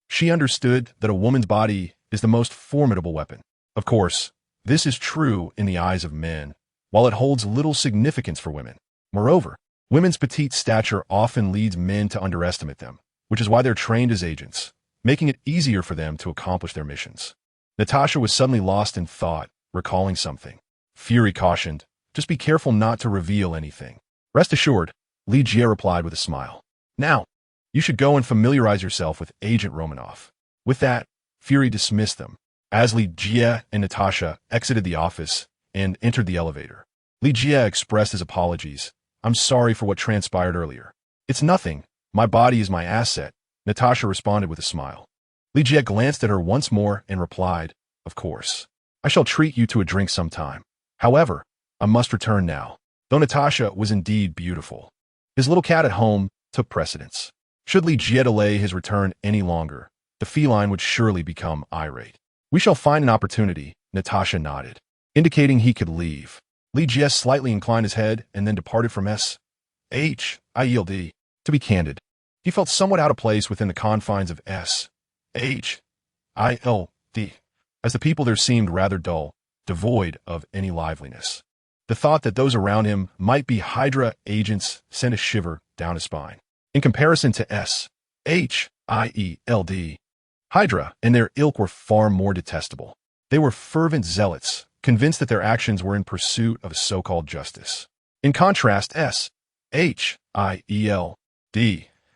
she understood that a woman's body is the most formidable weapon. Of course, this is true in the eyes of men, while it holds little significance for women. Moreover, women's petite stature often leads men to underestimate them, which is why they're trained as agents, making it easier for them to accomplish their missions. Natasha was suddenly lost in thought, recalling something. Fury cautioned, just be careful not to reveal anything. Rest assured, Li Jie replied with a smile. Now, you should go and familiarize yourself with Agent Romanoff. With that, Fury dismissed them. As Li Jie and Natasha exited the office and entered the elevator, Li Jie expressed his apologies. I'm sorry for what transpired earlier. It's nothing. My body is my asset, Natasha responded with a smile. Li Jie glanced at her once more and replied, of course. I shall treat you to a drink sometime. However, I must return now. Though Natasha was indeed beautiful, his little cat at home took precedence. Should Li Jie delay his return any longer, the feline would surely become irate. We shall find an opportunity, Natasha nodded, indicating he could leave. Li Jie slightly inclined his head and then departed from S.H.I.E.L.D. To be candid, he felt somewhat out of place within the confines of S.H.I.L.D., as the people there seemed rather dull, devoid of any liveliness. The thought that those around him might be Hydra agents sent a shiver down his spine. In comparison to S.H.I.E.L.D., Hydra and their ilk were far more detestable. They were fervent zealots, convinced that their actions were in pursuit of so-called justice. In contrast, S.H.I.E.L.D.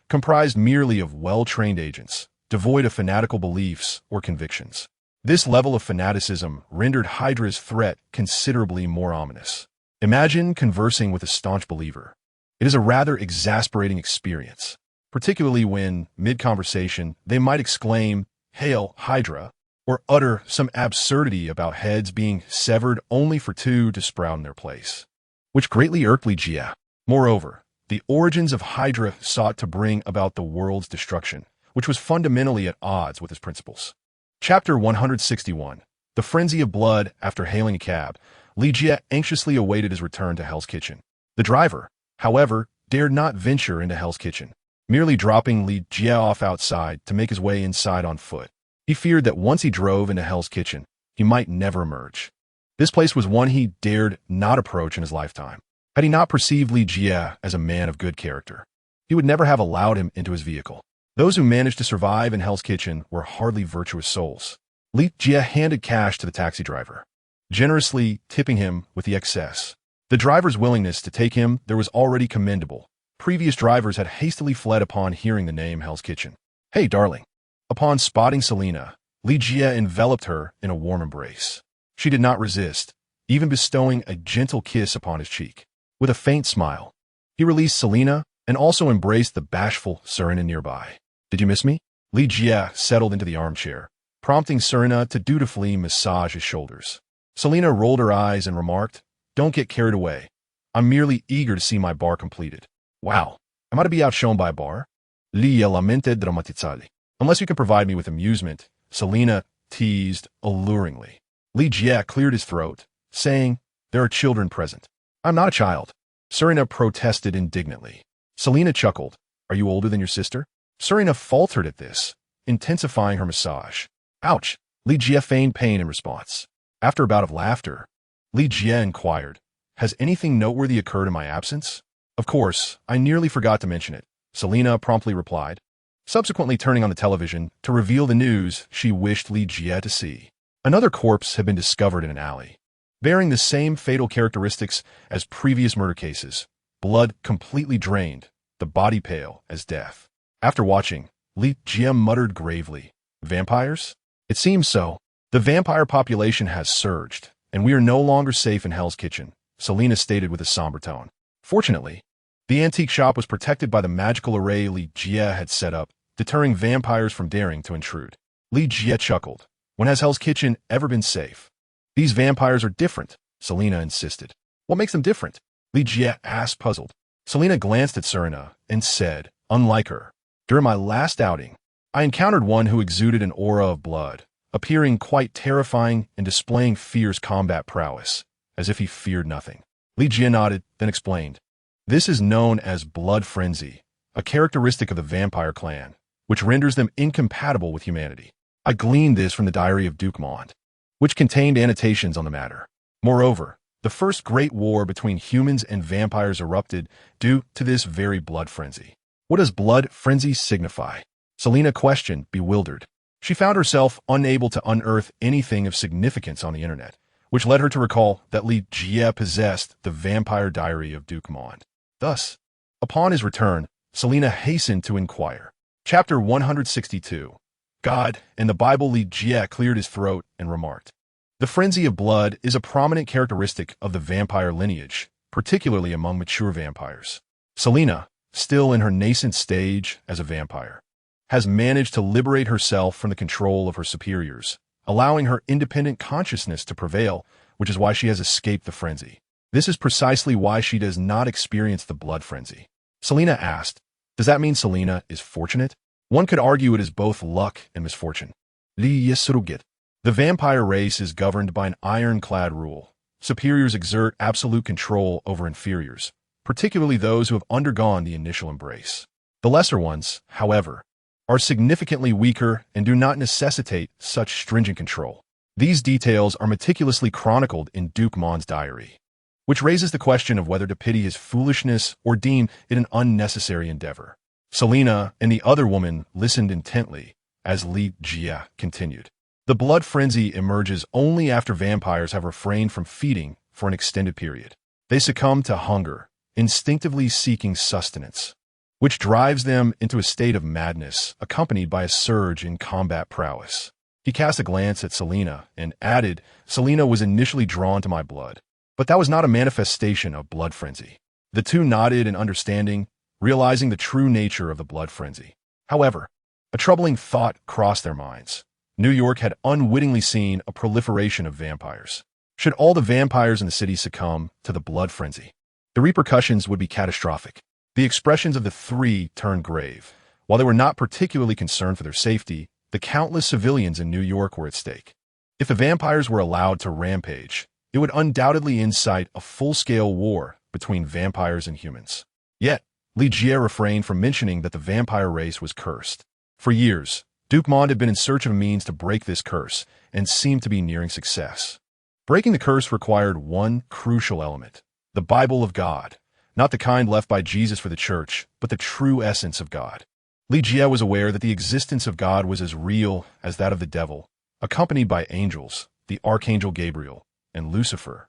comprised merely of well-trained agents, devoid of fanatical beliefs or convictions. This level of fanaticism rendered Hydra's threat considerably more ominous. Imagine conversing with a staunch believer. It is a rather exasperating experience, particularly when, mid-conversation, they might exclaim, "Hail, Hydra," or utter some absurdity about heads being severed only for two to sprout in their place, which greatly irked Li Jie. Moreover, the origins of Hydra sought to bring about the world's destruction, which was fundamentally at odds with his principles. Chapter 161. The Frenzy of Blood. After hailing a cab, Li Jie anxiously awaited his return to Hell's Kitchen. The driver, however, dared not venture into Hell's Kitchen, merely dropping Li Jie off outside to make his way inside on foot. He feared that once he drove into Hell's Kitchen, he might never emerge. This place was one he dared not approach in his lifetime. Had he not perceived Li Jie as a man of good character, he would never have allowed him into his vehicle. Those who managed to survive in Hell's Kitchen were hardly virtuous souls. Li Jie handed cash to the taxi driver, generously tipping him with the excess. The driver's willingness to take him there was already commendable. Previous drivers had hastily fled upon hearing the name Hell's Kitchen. "Hey, darling." Upon spotting Selina, Li Jie enveloped her in a warm embrace. She did not resist, even bestowing a gentle kiss upon his cheek. With a faint smile, he released Selina and also embraced the bashful Serena nearby. "Did you miss me?" Li Jie settled into the armchair, prompting Serena to dutifully massage his shoulders. Selina rolled her eyes and remarked, "Don't get carried away. I'm merely eager to see my bar completed." "Wow, am I to be outshone by a bar?" Li lamented dramatizzati. "Unless you can provide me with amusement," Selina teased alluringly. Li Jie cleared his throat, saying, "There are children present." "I'm not a child," Serena protested indignantly. Selina chuckled. "Are you older than your sister?" Serena faltered at this, intensifying her massage. "Ouch!" Li Jie feigned pain in response. After a bout of laughter, Li Jie inquired, "Has anything noteworthy occurred in my absence?" "Of course, I nearly forgot to mention it," Selina promptly replied, subsequently turning on the television to reveal the news she wished Li Jie to see. Another corpse had been discovered in an alley, bearing the same fatal characteristics as previous murder cases: blood completely drained, the body pale as death. After watching, Li Jie muttered gravely, "Vampires? It seems so. The vampire population has surged, and we are no longer safe in Hell's Kitchen," Selina stated with a somber tone. Fortunately, the antique shop was protected by the magical array Li Jie had set up, deterring vampires from daring to intrude. Li Jie chuckled. "When has Hell's Kitchen ever been safe?" "These vampires are different," Selina insisted. "What makes them different?" Li Jie asked, puzzled. Selina glanced at Serena and said, "Unlike her. During my last outing, I encountered one who exuded an aura of blood, appearing quite terrifying and displaying fierce combat prowess, as if he feared nothing." Li Jie nodded, then explained, "This is known as blood frenzy, a characteristic of the vampire clan, which renders them incompatible with humanity. I gleaned this from the diary of Duke Mond, which contained annotations on the matter. Moreover, the first great war between humans and vampires erupted due to this very blood frenzy." "What does blood frenzy signify?" Selina questioned, bewildered. She found herself unable to unearth anything of significance on the internet, which led her to recall that Li Jie possessed the vampire diary of Duke Mond. Thus, upon his return, Selina hastened to inquire. Chapter 162. God and the Bible. Li Jie cleared his throat and remarked, "The frenzy of blood is a prominent characteristic of the vampire lineage, particularly among mature vampires. Selina, still in her nascent stage as a vampire, has managed to liberate herself from the control of her superiors, allowing her independent consciousness to prevail, which is why she has escaped the frenzy. This is precisely why she does not experience the blood frenzy." Selina asked, "Does that mean Selina is fortunate?" "One could argue it is both luck and misfortune." Li Yesrugit. The vampire race is governed by an ironclad rule. Superiors exert absolute control over inferiors, particularly those who have undergone the initial embrace. The lesser ones, however, are significantly weaker and do not necessitate such stringent control. These details are meticulously chronicled in Duke Mond's diary, which raises the question of whether to pity his foolishness or deem it an unnecessary endeavor. Selina and the other woman listened intently as Li Jie continued. "The blood frenzy emerges only after vampires have refrained from feeding for an extended period. They succumb to hunger, instinctively seeking sustenance, which drives them into a state of madness, accompanied by a surge in combat prowess." He cast a glance at Selina and added, "Selina was initially drawn to my blood, but that was not a manifestation of blood frenzy." The two nodded in understanding, realizing the true nature of the blood frenzy. However, a troubling thought crossed their minds. New York had unwittingly seen a proliferation of vampires. Should all the vampires in the city succumb to the blood frenzy, the repercussions would be catastrophic. The expressions of the three turned grave. While they were not particularly concerned for their safety, the countless civilians in New York were at stake. If the vampires were allowed to rampage, it would undoubtedly incite a full-scale war between vampires and humans. Yet, Ligier refrained from mentioning that the vampire race was cursed. For years, Duke Mond had been in search of a means to break this curse and seemed to be nearing success. Breaking the curse required one crucial element: the Bible of God, not the kind left by Jesus for the church, but the true essence of God. Ligier was aware that the existence of God was as real as that of the devil, accompanied by angels, the archangel Gabriel, and Lucifer,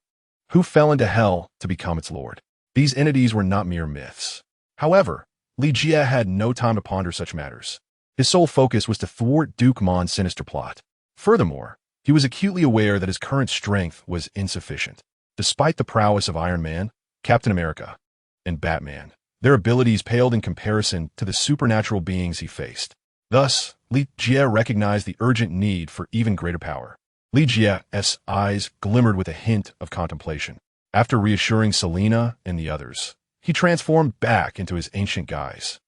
who fell into hell to become its lord. These entities were not mere myths. However, Ligier had no time to ponder such matters. His sole focus was to thwart Duke Mond's sinister plot. Furthermore, he was acutely aware that his current strength was insufficient. Despite the prowess of Iron Man, Captain America, and Batman, their abilities paled in comparison to the supernatural beings he faced. Thus, Ligier recognized the urgent need for even greater power. Ligier's eyes glimmered with a hint of contemplation. After reassuring Selina and the others, he transformed back into his ancient guise.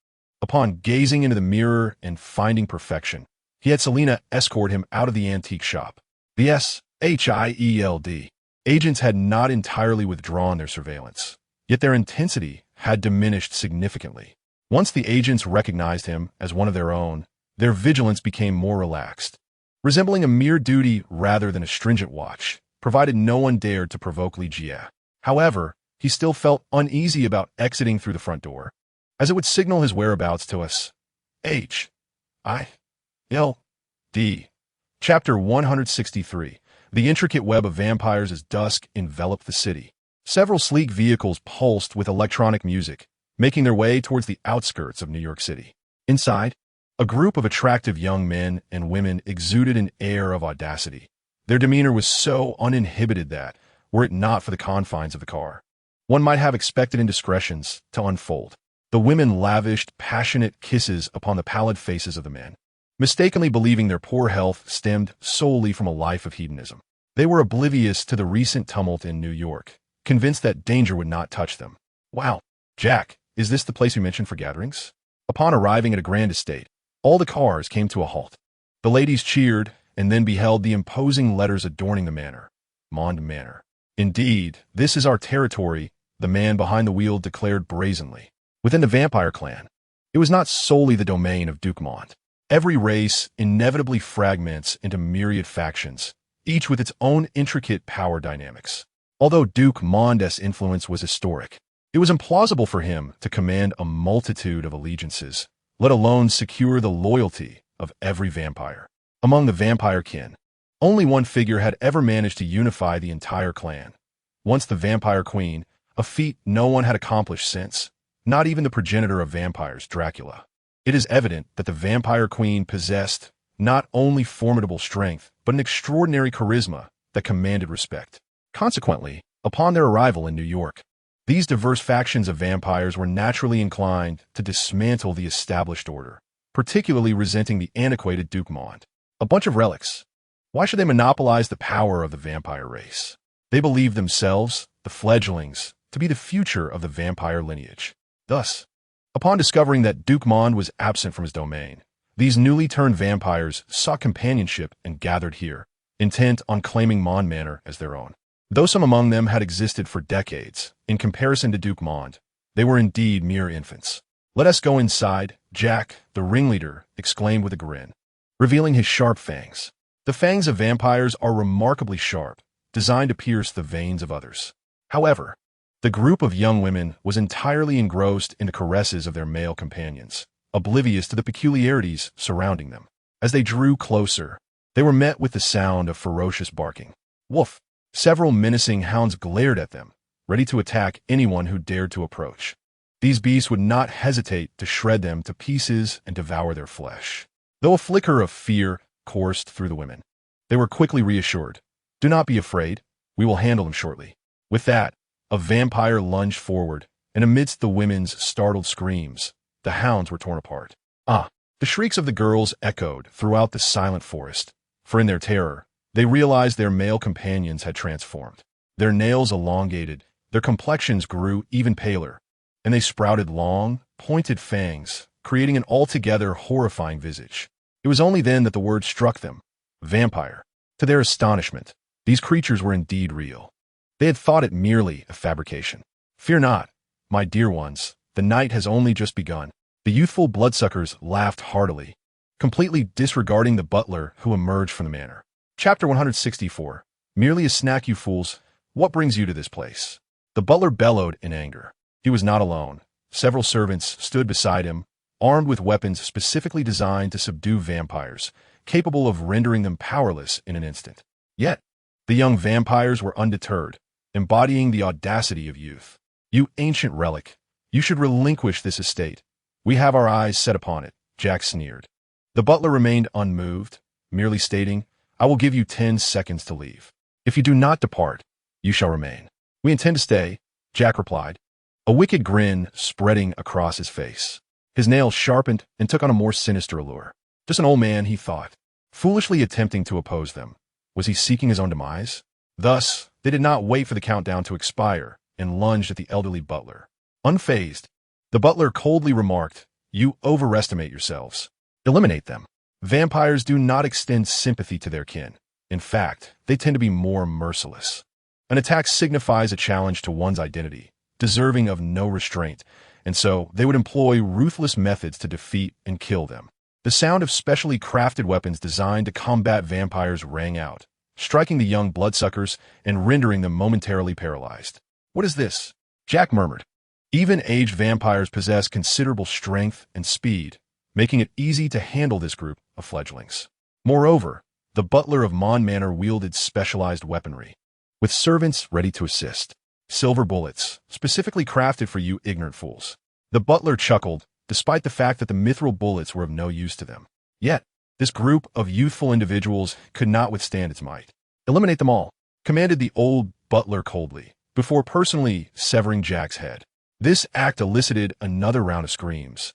Upon gazing into the mirror and finding perfection, he had Selina escort him out of the antique shop. The SHIELD agents had not entirely withdrawn their surveillance, yet their intensity had diminished significantly. Once the agents recognized him as one of their own, their vigilance became more relaxed. Resembling a mere duty rather than a stringent watch, provided no one dared to provoke Ligier. However, he still felt uneasy about exiting through the front door, as it would signal his whereabouts to us. SHIELD. Chapter 163. The intricate web of vampires as dusk enveloped the city. Several sleek vehicles pulsed with electronic music, making their way towards the outskirts of New York City. Inside, a group of attractive young men and women exuded an air of audacity. Their demeanor was so uninhibited that, were it not for the confines of the car, one might have expected indiscretions to unfold. The women lavished passionate kisses upon the pallid faces of the men, mistakenly believing their poor health stemmed solely from a life of hedonism. They were oblivious to the recent tumult in New York, convinced that danger would not touch them. Wow, Jack, is this the place you mentioned for gatherings? Upon arriving at a grand estate, all the cars came to a halt. The ladies cheered and then beheld the imposing letters adorning the manor. Mond Manor. Indeed, this is our territory, the man behind the wheel declared brazenly. Within the vampire clan, it was not solely the domain of Duke Mond. Every race inevitably fragments into myriad factions, each with its own intricate power dynamics. Although Duke Mond's influence was historic, it was implausible for him to command a multitude of allegiances, let alone secure the loyalty of every vampire. Among the vampire kin, only one figure had ever managed to unify the entire clan. Once the vampire queen, a feat no one had accomplished since, not even the progenitor of vampires, Dracula. It is evident that the vampire queen possessed not only formidable strength, but an extraordinary charisma that commanded respect. Consequently, upon their arrival in New York, these diverse factions of vampires were naturally inclined to dismantle the established order, particularly resenting the antiquated Duke Mond. A bunch of relics. Why should they monopolize the power of the vampire race? They believed themselves, the fledglings, to be the future of the vampire lineage. Thus, upon discovering that Duke Mond was absent from his domain, these newly turned vampires sought companionship and gathered here, intent on claiming Mond Manor as their own. Though some among them had existed for decades, in comparison to Duke Mond, they were indeed mere infants. "Let us go inside," Jack, the ringleader, exclaimed with a grin, revealing his sharp fangs. The fangs of vampires are remarkably sharp, designed to pierce the veins of others. However, the group of young women was entirely engrossed in the caresses of their male companions, oblivious to the peculiarities surrounding them. As they drew closer, they were met with the sound of ferocious barking. Woof! Several menacing hounds glared at them, ready to attack anyone who dared to approach. These beasts would not hesitate to shred them to pieces and devour their flesh. Though a flicker of fear coursed through the women, they were quickly reassured. "Do not be afraid. We will handle them shortly." With that, a vampire lunged forward, and amidst the women's startled screams, the hounds were torn apart. The shrieks of the girls echoed throughout the silent forest, for in their terror, they realized their male companions had transformed. Their nails elongated, their complexions grew even paler, and they sprouted long, pointed fangs, creating an altogether horrifying visage. It was only then that the word struck them: vampire. To their astonishment, these creatures were indeed real. They had thought it merely a fabrication. Fear not, my dear ones, the night has only just begun. The youthful bloodsuckers laughed heartily, completely disregarding the butler who emerged from the manor. Chapter 164. Merely a snack, you fools. What brings you to this place? The butler bellowed in anger. He was not alone. Several servants stood beside him, armed with weapons specifically designed to subdue vampires, capable of rendering them powerless in an instant. Yet, the young vampires were undeterred, embodying the audacity of youth. You ancient relic, you should relinquish this estate. We have our eyes set upon it, Jack sneered. The butler remained unmoved, merely stating, I will give you 10 seconds to leave. If you do not depart, you shall remain. We intend to stay, Jack replied, a wicked grin spreading across his face. His nails sharpened and took on a more sinister allure. Just an old man, he thought, foolishly attempting to oppose them. Was he seeking his own demise? Thus, they did not wait for the countdown to expire and lunged at the elderly butler. Unfazed, the butler coldly remarked, You overestimate yourselves. Eliminate them. Vampires do not extend sympathy to their kin. In fact, they tend to be more merciless. An attack signifies a challenge to one's identity, deserving of no restraint, and so they would employ ruthless methods to defeat and kill them. The sound of specially crafted weapons designed to combat vampires rang out, striking the young bloodsuckers and rendering them momentarily paralyzed. What is this? Jack murmured. Even aged vampires possess considerable strength and speed, making it easy to handle this group of fledglings. Moreover, the butler of Mon Manor wielded specialized weaponry, with servants ready to assist. Silver bullets, specifically crafted for you ignorant fools. The butler chuckled, despite the fact that the mithril bullets were of no use to them. Yet, this group of youthful individuals could not withstand its might. Eliminate them all, commanded the old butler coldly, before personally severing Jack's head. This act elicited another round of screams,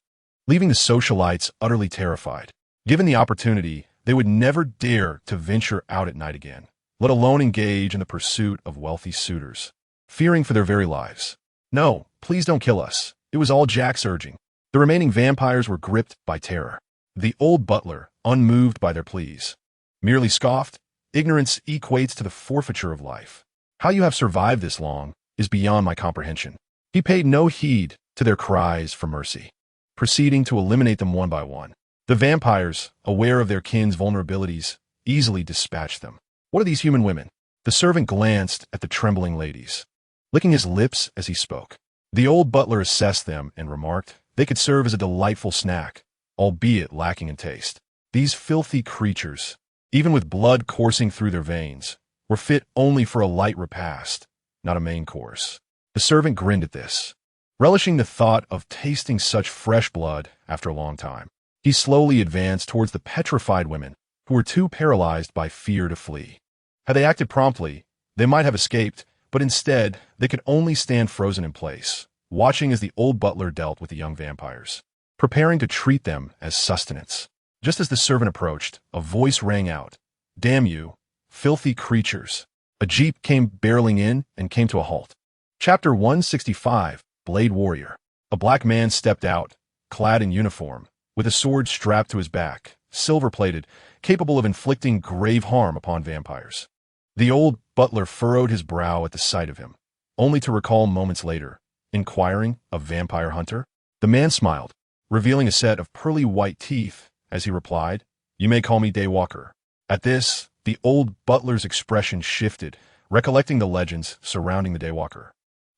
leaving the socialites utterly terrified. Given the opportunity, they would never dare to venture out at night again, let alone engage in the pursuit of wealthy suitors, fearing for their very lives. No, please don't kill us. It was all Jack's urging. The remaining vampires were gripped by terror. The old butler, unmoved by their pleas, merely scoffed, Ignorance equates to the forfeiture of life. How you have survived this long is beyond my comprehension. He paid no heed to their cries for mercy, proceeding to eliminate them one by one. The vampires, aware of their kin's vulnerabilities, easily dispatched them. What are these human women? The servant glanced at the trembling ladies, licking his lips as he spoke. The old butler assessed them and remarked, they could serve as a delightful snack, albeit lacking in taste. These filthy creatures, even with blood coursing through their veins, were fit only for a light repast, not a main course. The servant grinned at this, relishing the thought of tasting such fresh blood after a long time. He slowly advanced towards the petrified women, who were too paralyzed by fear to flee. Had they acted promptly, they might have escaped, but instead, they could only stand frozen in place, watching as the old butler dealt with the young vampires, preparing to treat them as sustenance. Just as the servant approached, a voice rang out, "Damn you, filthy creatures." A jeep came barreling in and came to a halt. Chapter 165, Blade Warrior. A black man stepped out, clad in uniform, with a sword strapped to his back, silver-plated, capable of inflicting grave harm upon vampires. The old butler furrowed his brow at the sight of him, only to recall moments later, inquiring, a vampire hunter? The man smiled, revealing a set of pearly white teeth, as he replied, "You may call me Daywalker." At this, the old butler's expression shifted, recollecting the legends surrounding the Daywalker.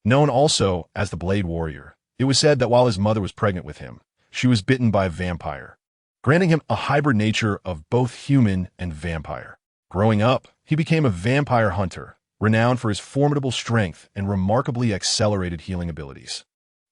Known also as the Blade Warrior, it was said that while his mother was pregnant with him, she was bitten by a vampire, granting him a hybrid nature of both human and vampire. Growing up, he became a vampire hunter, renowned for his formidable strength and remarkably accelerated healing abilities.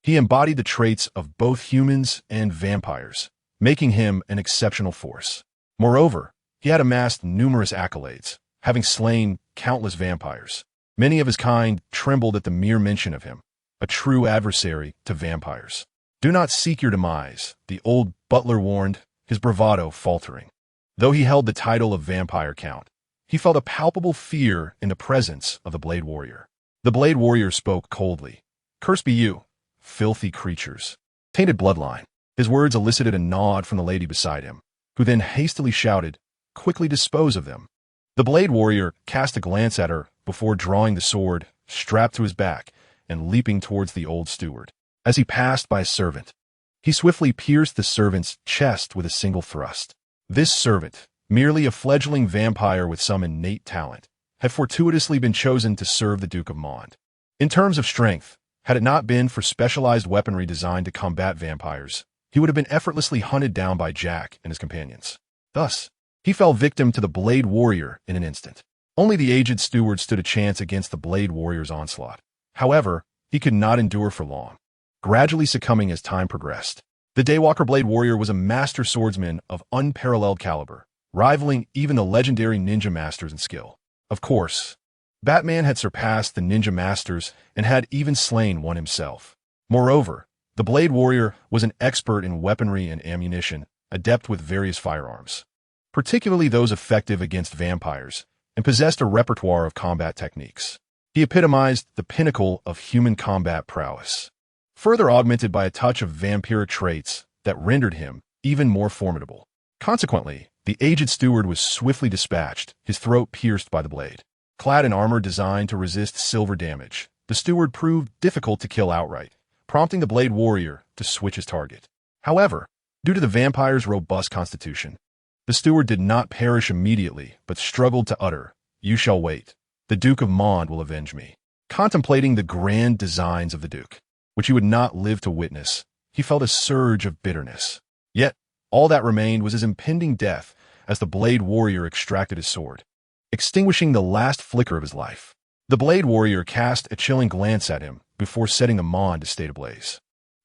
He embodied the traits of both humans and vampires, making him an exceptional force. Moreover, he had amassed numerous accolades, having slain countless vampires. Many of his kind trembled at the mere mention of him, a true adversary to vampires. "Do not seek your demise," the old butler warned, his bravado faltering. Though he held the title of Vampire Count, he felt a palpable fear in the presence of the Blade Warrior. The Blade Warrior spoke coldly. "Cursed be you, filthy creatures. Tainted bloodline." His words elicited a nod from the lady beside him, who then hastily shouted, "Quickly dispose of them." The Blade Warrior cast a glance at her before drawing the sword strapped to his back and leaping towards the old steward. As he passed by a servant, he swiftly pierced the servant's chest with a single thrust. This servant, merely a fledgling vampire with some innate talent, had fortuitously been chosen to serve the Duke of Mond. In terms of strength, had it not been for specialized weaponry designed to combat vampires, he would have been effortlessly hunted down by Jack and his companions. Thus, he fell victim to the Blade Warrior in an instant. Only the aged steward stood a chance against the Blade Warrior's onslaught. However, he could not endure for long, gradually succumbing as time progressed. The Daywalker Blade Warrior was a master swordsman of unparalleled caliber, rivaling even the legendary ninja masters in skill. Of course, Batman had surpassed the ninja masters and had even slain one himself. Moreover, the Blade Warrior was an expert in weaponry and ammunition, adept with various firearms, particularly those effective against vampires, and possessed a repertoire of combat techniques. He epitomized the pinnacle of human combat prowess, further augmented by a touch of vampiric traits that rendered him even more formidable. Consequently, the aged steward was swiftly dispatched, his throat pierced by the blade. Clad in armor designed to resist silver damage, the steward proved difficult to kill outright, prompting the Blade Warrior to switch his target. However, due to the vampire's robust constitution, the steward did not perish immediately, but struggled to utter, "You shall wait. The Duke of Mond will avenge me." Contemplating the grand designs of the Duke, which he would not live to witness, he felt a surge of bitterness. Yet, all that remained was his impending death as the Blade Warrior extracted his sword, extinguishing the last flicker of his life. The Blade Warrior cast a chilling glance at him before setting the Mond estate ablaze.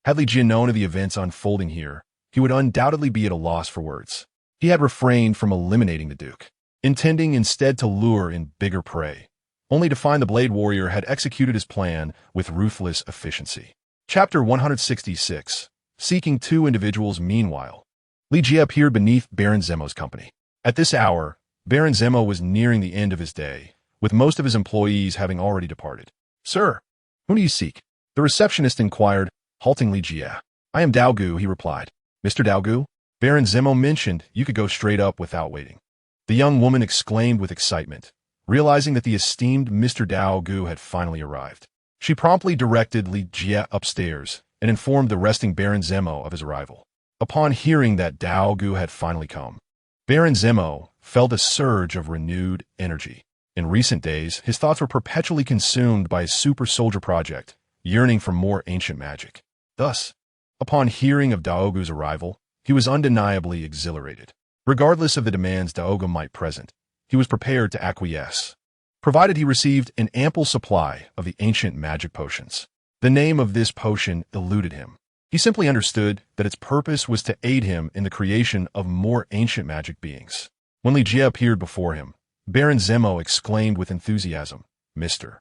Had Li Jie known of the events unfolding here, he would undoubtedly be at a loss for words. He had refrained from eliminating the Duke, intending instead to lure in bigger prey, only to find the Blade Warrior had executed his plan with ruthless efficiency. Chapter 166. Seeking two individuals. Meanwhile, Li Jie appeared beneath Baron Zemo's company. At this hour, Baron Zemo was nearing the end of his day, with most of his employees having already departed. "Sir, whom do you seek?" the receptionist inquired, halting Li Jie. "I am Daogu," he replied. "Mr. Daogu? Baron Zemo mentioned you could go straight up without waiting." The young woman exclaimed with excitement, realizing that the esteemed Mr. Daogu had finally arrived. She promptly directed Li Jie upstairs and informed the resting Baron Zemo of his arrival. Upon hearing that Daogu had finally come, Baron Zemo felt a surge of renewed energy. In recent days, his thoughts were perpetually consumed by his super soldier project, yearning for more ancient magic. Thus, upon hearing of Daogu's arrival, he was undeniably exhilarated. Regardless of the demands Daogu might present, he was prepared to acquiesce, provided he received an ample supply of the ancient magic potions. The name of this potion eluded him. He simply understood that its purpose was to aid him in the creation of more ancient magic beings. When Li Jie appeared before him, Baron Zemo exclaimed with enthusiasm, "Mr.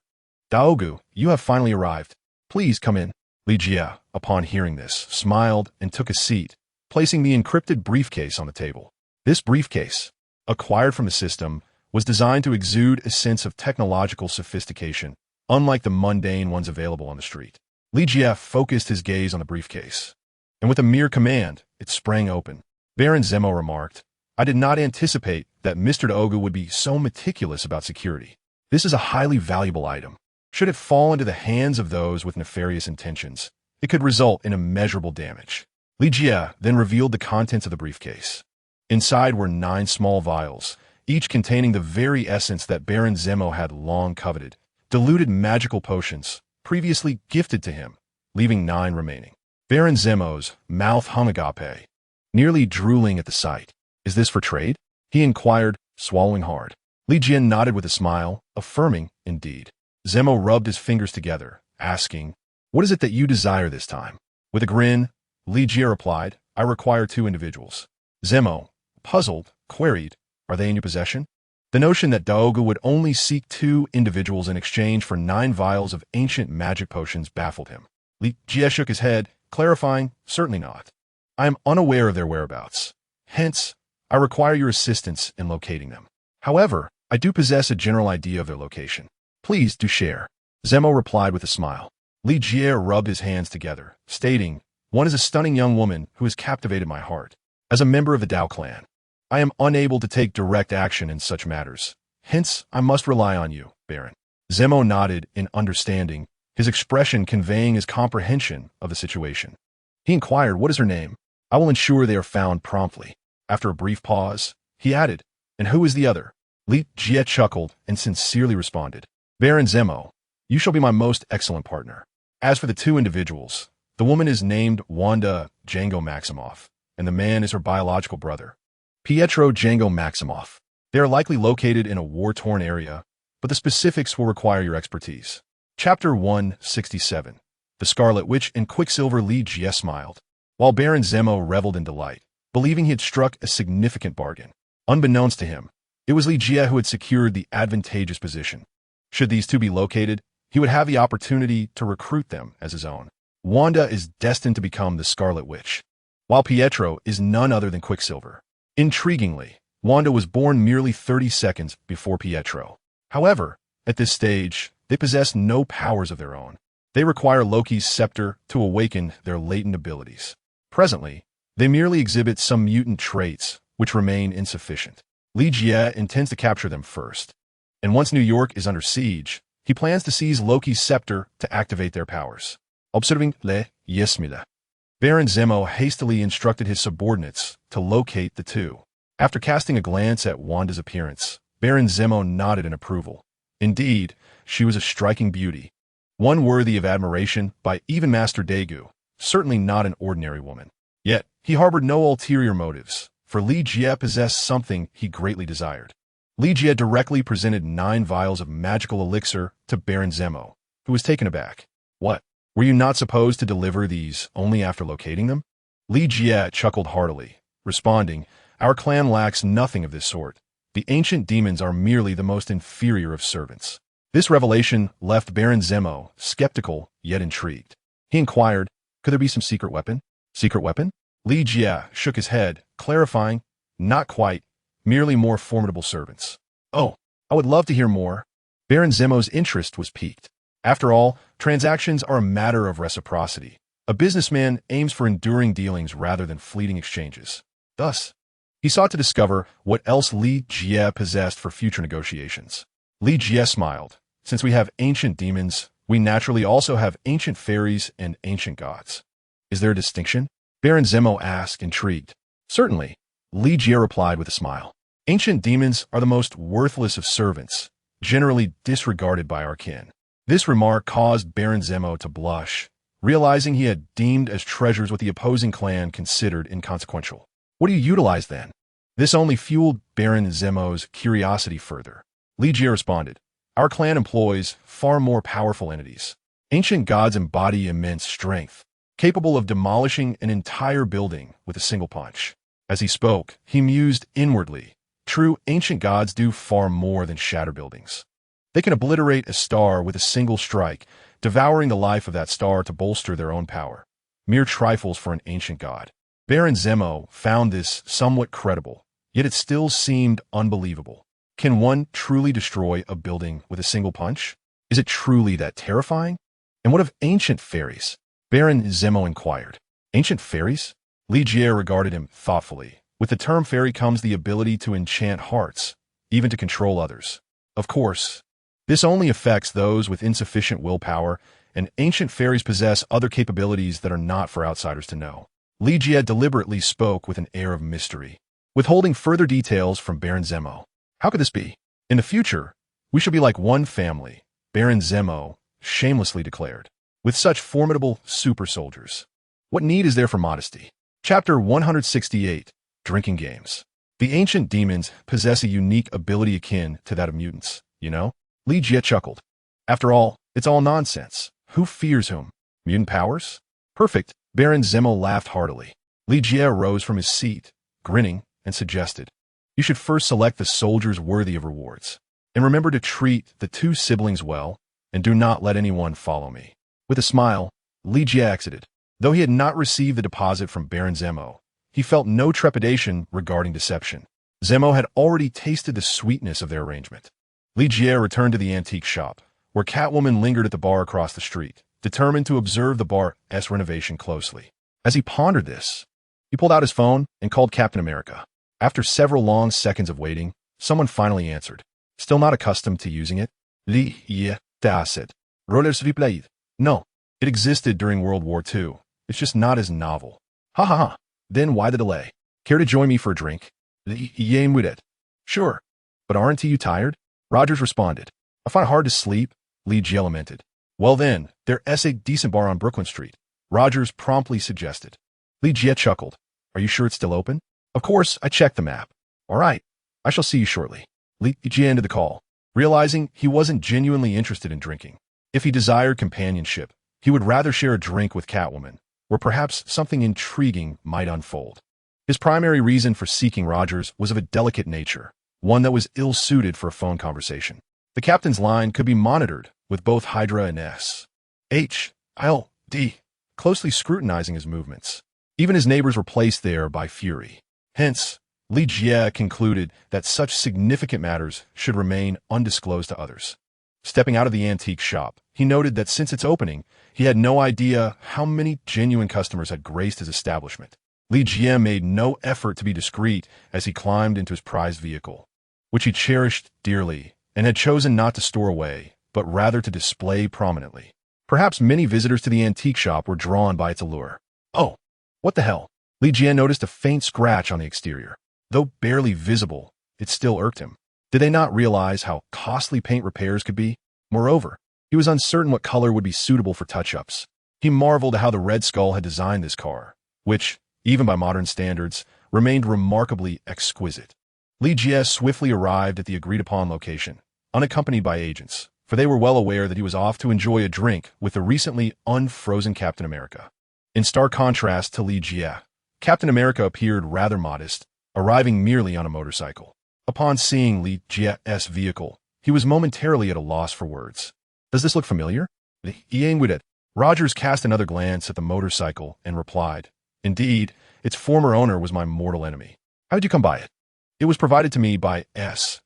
Daogu, you have finally arrived. Please come in." Li Jie, upon hearing this, smiled and took a seat, placing the encrypted briefcase on the table. This briefcase, acquired from the system, was designed to exude a sense of technological sophistication, unlike the mundane ones available on the street. Li Jie focused his gaze on the briefcase, and with a mere command, it sprang open. Baron Zemo remarked, "I did not anticipate that Mr. Daogu would be so meticulous about security. This is a highly valuable item. Should it fall into the hands of those with nefarious intentions, it could result in immeasurable damage." Li Jie then revealed the contents of the briefcase. Inside were 9 small vials, each containing the very essence that Baron Zemo had long coveted, diluted magical potions, previously gifted to him, leaving 9 remaining. Baron Zemo's mouth hung agape, nearly drooling at the sight. "Is this for trade?" he inquired, swallowing hard. Li Jie nodded with a smile, affirming, "Indeed." Zemo rubbed his fingers together, asking, "What is it that you desire this time?" With a grin, Li Jie replied, "I require 2 individuals." Zemo, puzzled, queried, "Are they in your possession?" The notion that Daogu would only seek 2 individuals in exchange for 9 vials of ancient magic potions baffled him. Li Jie shook his head, clarifying, "Certainly not. I am unaware of their whereabouts. Hence, I require your assistance in locating them. However, I do possess a general idea of their location. Please do share. Zemo replied with a smile. Li Jie rubbed his hands together, stating, "One is a stunning young woman who has captivated my heart. As a member of the Dao clan, I am unable to take direct action in such matters. Hence, I must rely on you, Baron." Zemo nodded in understanding, his expression conveying his comprehension of the situation. He inquired, "What is her name? I will ensure they are found promptly." After a brief pause, he added, "And who is the other?" Li Jie chuckled and sincerely responded, "Baron Zemo, you shall be my most excellent partner." As for the two individuals, the woman is named Wanda Django Maximoff, and the man is her biological brother, Pietro Django Maximoff. They are likely located in a war-torn area, but the specifics will require your expertise. Chapter 167. The Scarlet Witch and Quicksilver. Li Jie smiled, while Baron Zemo reveled in delight, believing he had struck a significant bargain. Unbeknownst to him, it was Li Jie who had secured the advantageous position. Should these two be located, he would have the opportunity to recruit them as his own. Wanda is destined to become the Scarlet Witch, while Pietro is none other than Quicksilver. Intriguingly, Wanda was born merely 30 seconds before Pietro. However, at this stage, they possess no powers of their own. They require Loki's scepter to awaken their latent abilities. Presently, they merely exhibit some mutant traits, which remain insufficient. Li Jie intends to capture them first, and once New York is under siege, he plans to seize Loki's scepter to activate their powers. Observing le Yesmila, Baron Zemo hastily instructed his subordinates to locate the two. After casting a glance at Wanda's appearance, Baron Zemo nodded in approval. Indeed, she was a striking beauty, one worthy of admiration by even Master Daegu, certainly not an ordinary woman. Yet, he harbored no ulterior motives, for Li Jie possessed something he greatly desired. Li Jie directly presented 9 vials of magical elixir to Baron Zemo, who was taken aback. "What? Were you not supposed to deliver these only after locating them?" Li Jie chuckled heartily, responding, "Our clan lacks nothing of this sort. The ancient demons are merely the most inferior of servants." This revelation left Baron Zemo skeptical yet intrigued. He inquired, "Could there be some secret weapon?" "Secret weapon?" Li Jie shook his head, clarifying, "Not quite, merely more formidable servants." "Oh, I would love to hear more." Baron Zemo's interest was piqued. After all, transactions are a matter of reciprocity. A businessman aims for enduring dealings rather than fleeting exchanges. Thus, he sought to discover what else Li Jie possessed for future negotiations. Li Jie smiled. "Since we have ancient demons, we naturally also have ancient fairies and ancient gods. Is there a distinction?" Baron Zemo asked, intrigued. "Certainly," Li Jie replied with a smile. "Ancient demons are the most worthless of servants, generally disregarded by our kin." This remark caused Baron Zemo to blush, realizing he had deemed as treasures what the opposing clan considered inconsequential. "What do you utilize then?" This only fueled Baron Zemo's curiosity further. Li Jie responded, "Our clan employs far more powerful entities. Ancient gods embody immense strength, capable of demolishing an entire building with a single punch." As he spoke, he mused inwardly. True, ancient gods do far more than shatter buildings. They can obliterate a star with a single strike, devouring the life of that star to bolster their own power. Mere trifles for an ancient god. Baron Zemo found this somewhat credible, yet it still seemed unbelievable. Can one truly destroy a building with a single punch? Is it truly that terrifying? And what of ancient fairies? Baron Zemo inquired. "Ancient fairies?" Li Jie regarded him thoughtfully. With the term fairy comes the ability to enchant hearts, even to control others. Of course, this only affects those with insufficient willpower, and ancient fairies possess other capabilities that are not for outsiders to know. Li Jie deliberately spoke with an air of mystery, withholding further details from Baron Zemo. "How could this be? In the future, we shall be like one family," Baron Zemo shamelessly declared. "With such formidable super soldiers, what need is there for modesty?" Chapter 168. Drinking Games. The ancient demons possess a unique ability akin to that of mutants, you know? Li Jie chuckled. "After all, it's all nonsense. Who fears whom? Mutant powers? Perfect." Baron Zemo laughed heartily. Li Jie rose from his seat, grinning, and suggested, "You should first select the soldiers worthy of rewards. And remember to treat the 2 siblings well, and do not let anyone follow me." With a smile, Li Jie exited. Though he had not received the deposit from Baron Zemo, he felt no trepidation regarding deception. Zemo had already tasted the sweetness of their arrangement. Li Jie returned to the antique shop, where Catwoman lingered at the bar across the street, determined to observe the bar's renovation closely. As he pondered this, he pulled out his phone and called Captain America. After several long seconds of waiting, someone finally answered. Still not accustomed to using it? Li Jie said. Rollers replayed. No, it existed during World War II. It's just not as novel. Ha ha ha. Then why the delay? Care to join me for a drink? Li Jie would it. Sure. But aren't you tired? Rogers responded. I find it hard to sleep, Li Jie lamented. Well then, there's a decent bar on Brooklyn Street, Rogers promptly suggested. Li Jie chuckled. Are you sure it's still open? Of course, I checked the map. All right, I shall see you shortly. Li Jie ended the call, realizing he wasn't genuinely interested in drinking. If he desired companionship, he would rather share a drink with Catwoman, where perhaps something intriguing might unfold. His primary reason for seeking Rogers was of a delicate nature, one that was ill-suited for a phone conversation. The captain's line could be monitored with both Hydra and S.H.I.L.D. closely scrutinizing his movements. Even his neighbors were placed there by Fury. Hence, Li Jie concluded that such significant matters should remain undisclosed to others. Stepping out of the antique shop, he noted that since its opening, he had no idea how many genuine customers had graced his establishment. Li Jie made no effort to be discreet as he climbed into his prized vehicle, which he cherished dearly and had chosen not to store away, but rather to display prominently. Perhaps many visitors to the antique shop were drawn by its allure. Oh, what the hell? Li Jie noticed a faint scratch on the exterior. Though barely visible, it still irked him. Did they not realize how costly paint repairs could be? Moreover, he was uncertain what color would be suitable for touch-ups. He marveled at how the Red Skull had designed this car, which, even by modern standards, remained remarkably exquisite. Li Jie swiftly arrived at the agreed-upon location, unaccompanied by agents, for they were well aware that he was off to enjoy a drink with the recently unfrozen Captain America. In stark contrast to Li Jie, Captain America appeared rather modest, arriving merely on a motorcycle. Upon seeing Li Jie's vehicle, he was momentarily at a loss for words. Does this look familiar? Rogers cast another glance at the motorcycle and replied, Indeed, its former owner was my mortal enemy. How did you come by it? It was provided to me by S.H.I.L.D.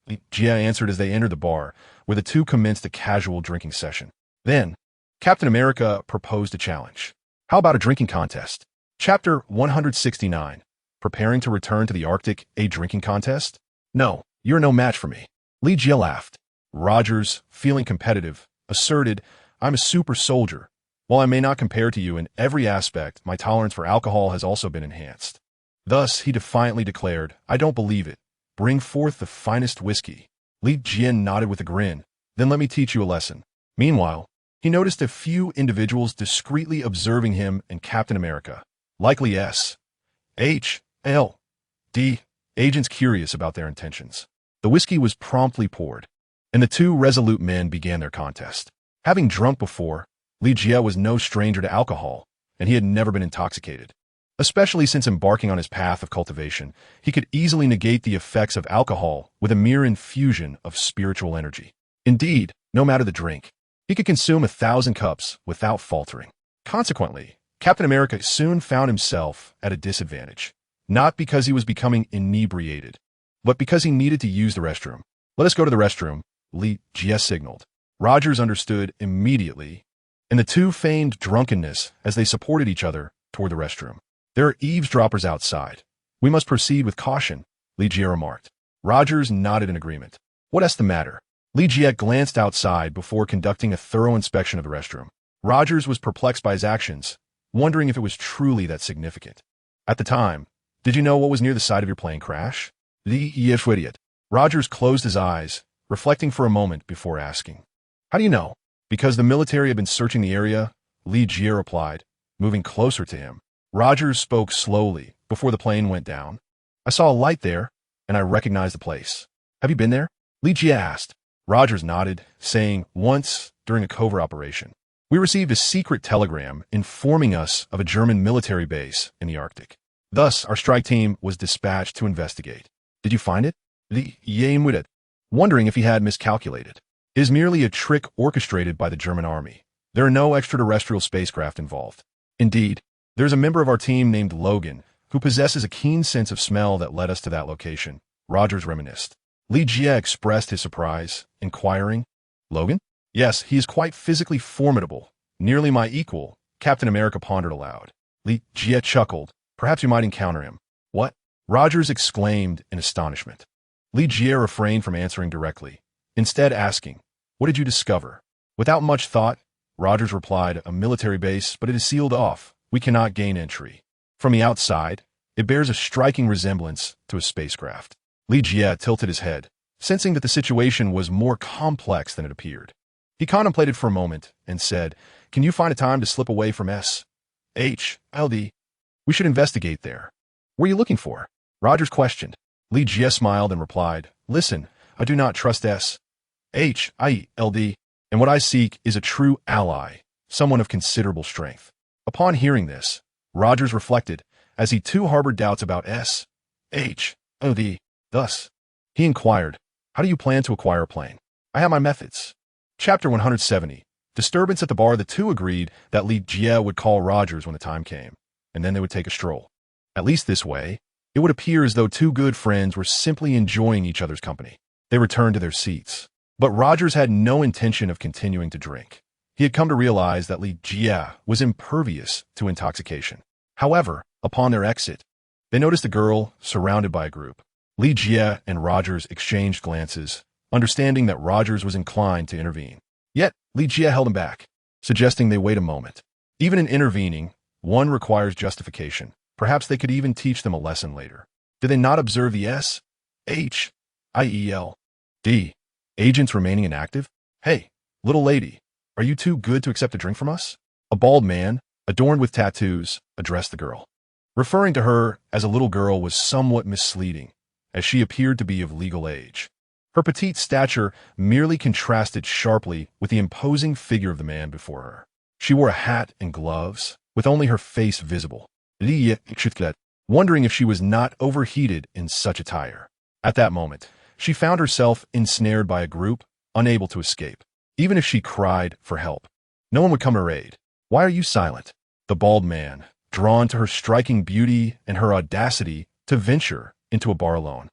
Li Jie answered as they entered the bar, where the two commenced a casual drinking session. Then, Captain America proposed a challenge. How about a drinking contest? Chapter 169. Preparing to return to the Arctic, a drinking contest? No, you're no match for me. Li Jie laughed. Rogers, feeling competitive, asserted, I'm a super soldier. While I may not compare to you in every aspect, my tolerance for alcohol has also been enhanced. Thus, he defiantly declared, I don't believe it. Bring forth the finest whiskey. Li Jie nodded with a grin. Then let me teach you a lesson. Meanwhile, he noticed a few individuals discreetly observing him and Captain America, likely S.H.L.D. agents curious about their intentions. The whiskey was promptly poured, and the two resolute men began their contest. Having drunk before, Li Jie was no stranger to alcohol, and he had never been intoxicated. Especially since embarking on his path of cultivation, he could easily negate the effects of alcohol with a mere infusion of spiritual energy. Indeed, no matter the drink, he could consume 1,000 cups without faltering. Consequently, Captain America soon found himself at a disadvantage, not because he was becoming inebriated, but because he needed to use the restroom. Let us go to the restroom, Li Jie signaled. Rogers understood immediately, and the two feigned drunkenness as they supported each other toward the restroom. There are eavesdroppers outside. We must proceed with caution, Li Jie remarked. Rogers nodded in agreement. What's the matter? Li Jie glanced outside before conducting a thorough inspection of the restroom. Rogers was perplexed by his actions, wondering if it was truly that significant. At the time, did you know what was near the site of your plane crash? Li Jie idiot. Rogers closed his eyes, reflecting for a moment before asking. How do you know? Because the military had been searching the area, Li Jie replied, moving closer to him. Rogers spoke slowly before the plane went down. I saw a light there, and I recognized the place. Have you been there? Li Jie asked. Rogers nodded, saying, once, during a covert operation. We received a secret telegram informing us of a German military base in the Arctic. Thus, our strike team was dispatched to investigate. Did you find it? Li Jie muted, wondering if he had miscalculated. It is merely a trick orchestrated by the German army. There are no extraterrestrial spacecraft involved. Indeed, There's a member of our team named Logan who possesses a keen sense of smell that led us to that location, Rogers reminisced. Li Jie expressed his surprise, inquiring, Logan? Yes, he is quite physically formidable, nearly my equal, Captain America pondered aloud. Li Jie chuckled. Perhaps you might encounter him. What? Rogers exclaimed in astonishment. Li Jie refrained from answering directly, instead asking, what did you discover? Without much thought, Rogers replied, a military base, but it is sealed off. We cannot gain entry. From the outside, it bears a striking resemblance to a spacecraft. Li Jie tilted his head, sensing that the situation was more complex than it appeared. He contemplated for a moment and said, can you find a time to slip away from S.H.L.D.? We should investigate there. What are you looking for? Rogers questioned. Li Jie smiled and replied, listen, I do not trust S.H.I.L.D., and what I seek is a true ally, someone of considerable strength. Upon hearing this, Rogers reflected, as he too harbored doubts about S.H.O.D. Thus, he inquired, how do you plan to acquire a plane? I have my methods. Chapter 170. Disturbance at the bar. The two agreed that Li Jie would call Rogers when the time came, and then they would take a stroll. At least this way, it would appear as though two good friends were simply enjoying each other's company. They returned to their seats. But Rogers had no intention of continuing to drink. He had come to realize that Li Jie was impervious to intoxication. However, upon their exit, they noticed a girl surrounded by a group. Li Jie and Rogers exchanged glances, understanding that Rogers was inclined to intervene. Yet, Li Jie held him back, suggesting they wait a moment. Even in intervening, one requires justification. Perhaps they could even teach them a lesson later. Did they not observe the S.H.I.E.L.D. agents remaining inactive? Hey, little lady, are you too good to accept a drink from us? A bald man, adorned with tattoos, addressed the girl. Referring to her as a little girl was somewhat misleading, as she appeared to be of legal age. Her petite stature merely contrasted sharply with the imposing figure of the man before her. She wore a hat and gloves, with only her face visible, wondering if she was not overheated in such attire. At that moment, she found herself ensnared by a group, unable to escape. Even if she cried for help, no one would come to her aid. Why are you silent? The bald man, drawn to her striking beauty and her audacity to venture into a bar alone,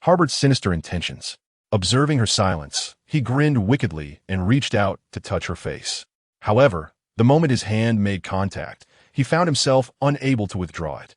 harbored sinister intentions. Observing her silence, he grinned wickedly and reached out to touch her face. However, the moment his hand made contact, he found himself unable to withdraw it.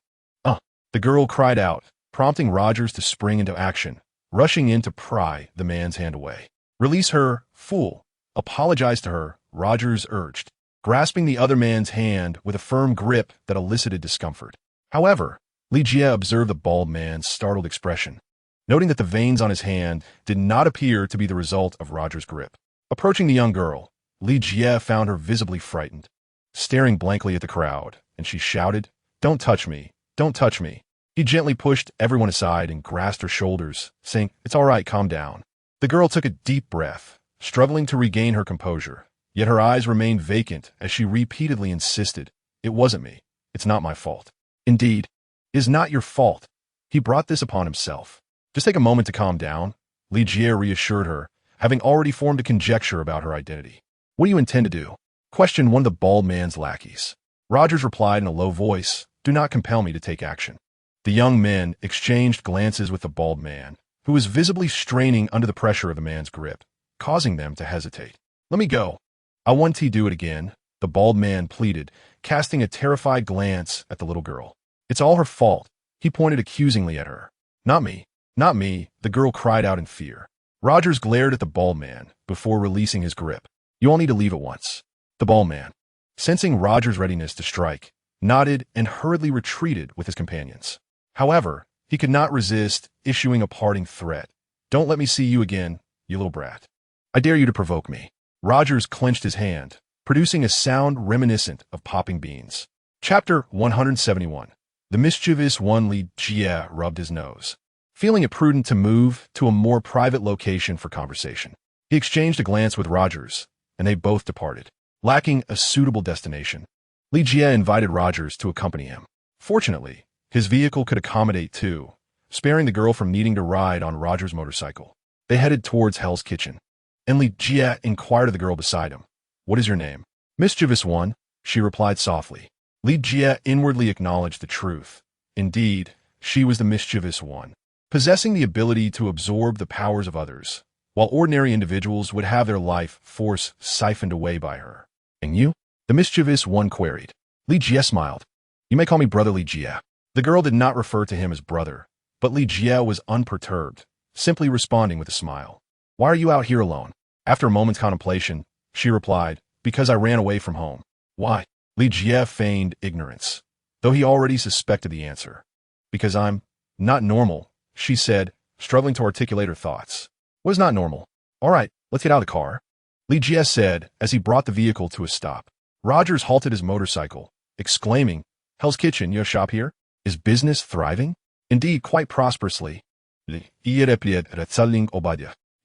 The girl cried out, prompting Rogers to spring into action, rushing in to pry the man's hand away. Release her, fool. Apologize to her, Rogers urged, grasping the other man's hand with a firm grip that elicited discomfort. However, Li Jie observed the bald man's startled expression, noting that the veins on his hand did not appear to be the result of Rogers' grip. Approaching the young girl, Li Jie found her visibly frightened, staring blankly at the crowd, and she shouted, "Don't touch me! Don't touch me!" He gently pushed everyone aside and grasped her shoulders, saying, "It's all right, calm down." The girl took a deep breath, struggling to regain her composure, yet her eyes remained vacant as she repeatedly insisted, "It wasn't me. It's not my fault." "Indeed, it is not your fault." He brought this upon himself. "Just take a moment to calm down," Li Jie reassured her, having already formed a conjecture about her identity. "What do you intend to do?" questioned one of the bald man's lackeys. Rogers replied in a low voice, "Do not compel me to take action." The young men exchanged glances with the bald man, who was visibly straining under the pressure of the man's grip, causing them to hesitate. "Let me go." "I want to do it again," the bald man pleaded, casting a terrified glance at the little girl. "It's all her fault." He pointed accusingly at her. "Not me. Not me," the girl cried out in fear. Rogers glared at the bald man before releasing his grip. "You all need to leave at once." The bald man, sensing Rogers' readiness to strike, nodded and hurriedly retreated with his companions. However, he could not resist issuing a parting threat. "Don't let me see you again, you little brat. I dare you to provoke me." Rogers clenched his hand, producing a sound reminiscent of popping beans. Chapter 171. The mischievous one. Li Jie rubbed his nose, feeling it prudent to move to a more private location for conversation. He exchanged a glance with Rogers, and they both departed, lacking a suitable destination. Li Jie invited Rogers to accompany him. Fortunately, his vehicle could accommodate two, sparing the girl from needing to ride on Rogers' motorcycle. They headed towards Hell's Kitchen, and Li Jie inquired of the girl beside him, "What is your name?" "Mischievous one," she replied softly. Li Jie inwardly acknowledged the truth. Indeed, she was the mischievous one, possessing the ability to absorb the powers of others, while ordinary individuals would have their life force siphoned away by her. And you? The mischievous one queried. Li Jie smiled. You may call me Brother Li Jie. The girl did not refer to him as brother, but Li Jie was unperturbed, simply responding with a smile. Why are you out here alone? After a moment's contemplation, she replied, because I ran away from home. Why? Li Jie feigned ignorance, though he already suspected the answer. Because I'm not normal, she said, struggling to articulate her thoughts. What is not normal? All right, let's get out of the car. Li Jie said as he brought the vehicle to a stop. Rogers halted his motorcycle, exclaiming, Hell's Kitchen, you shop here? Is business thriving? Indeed, quite prosperously. He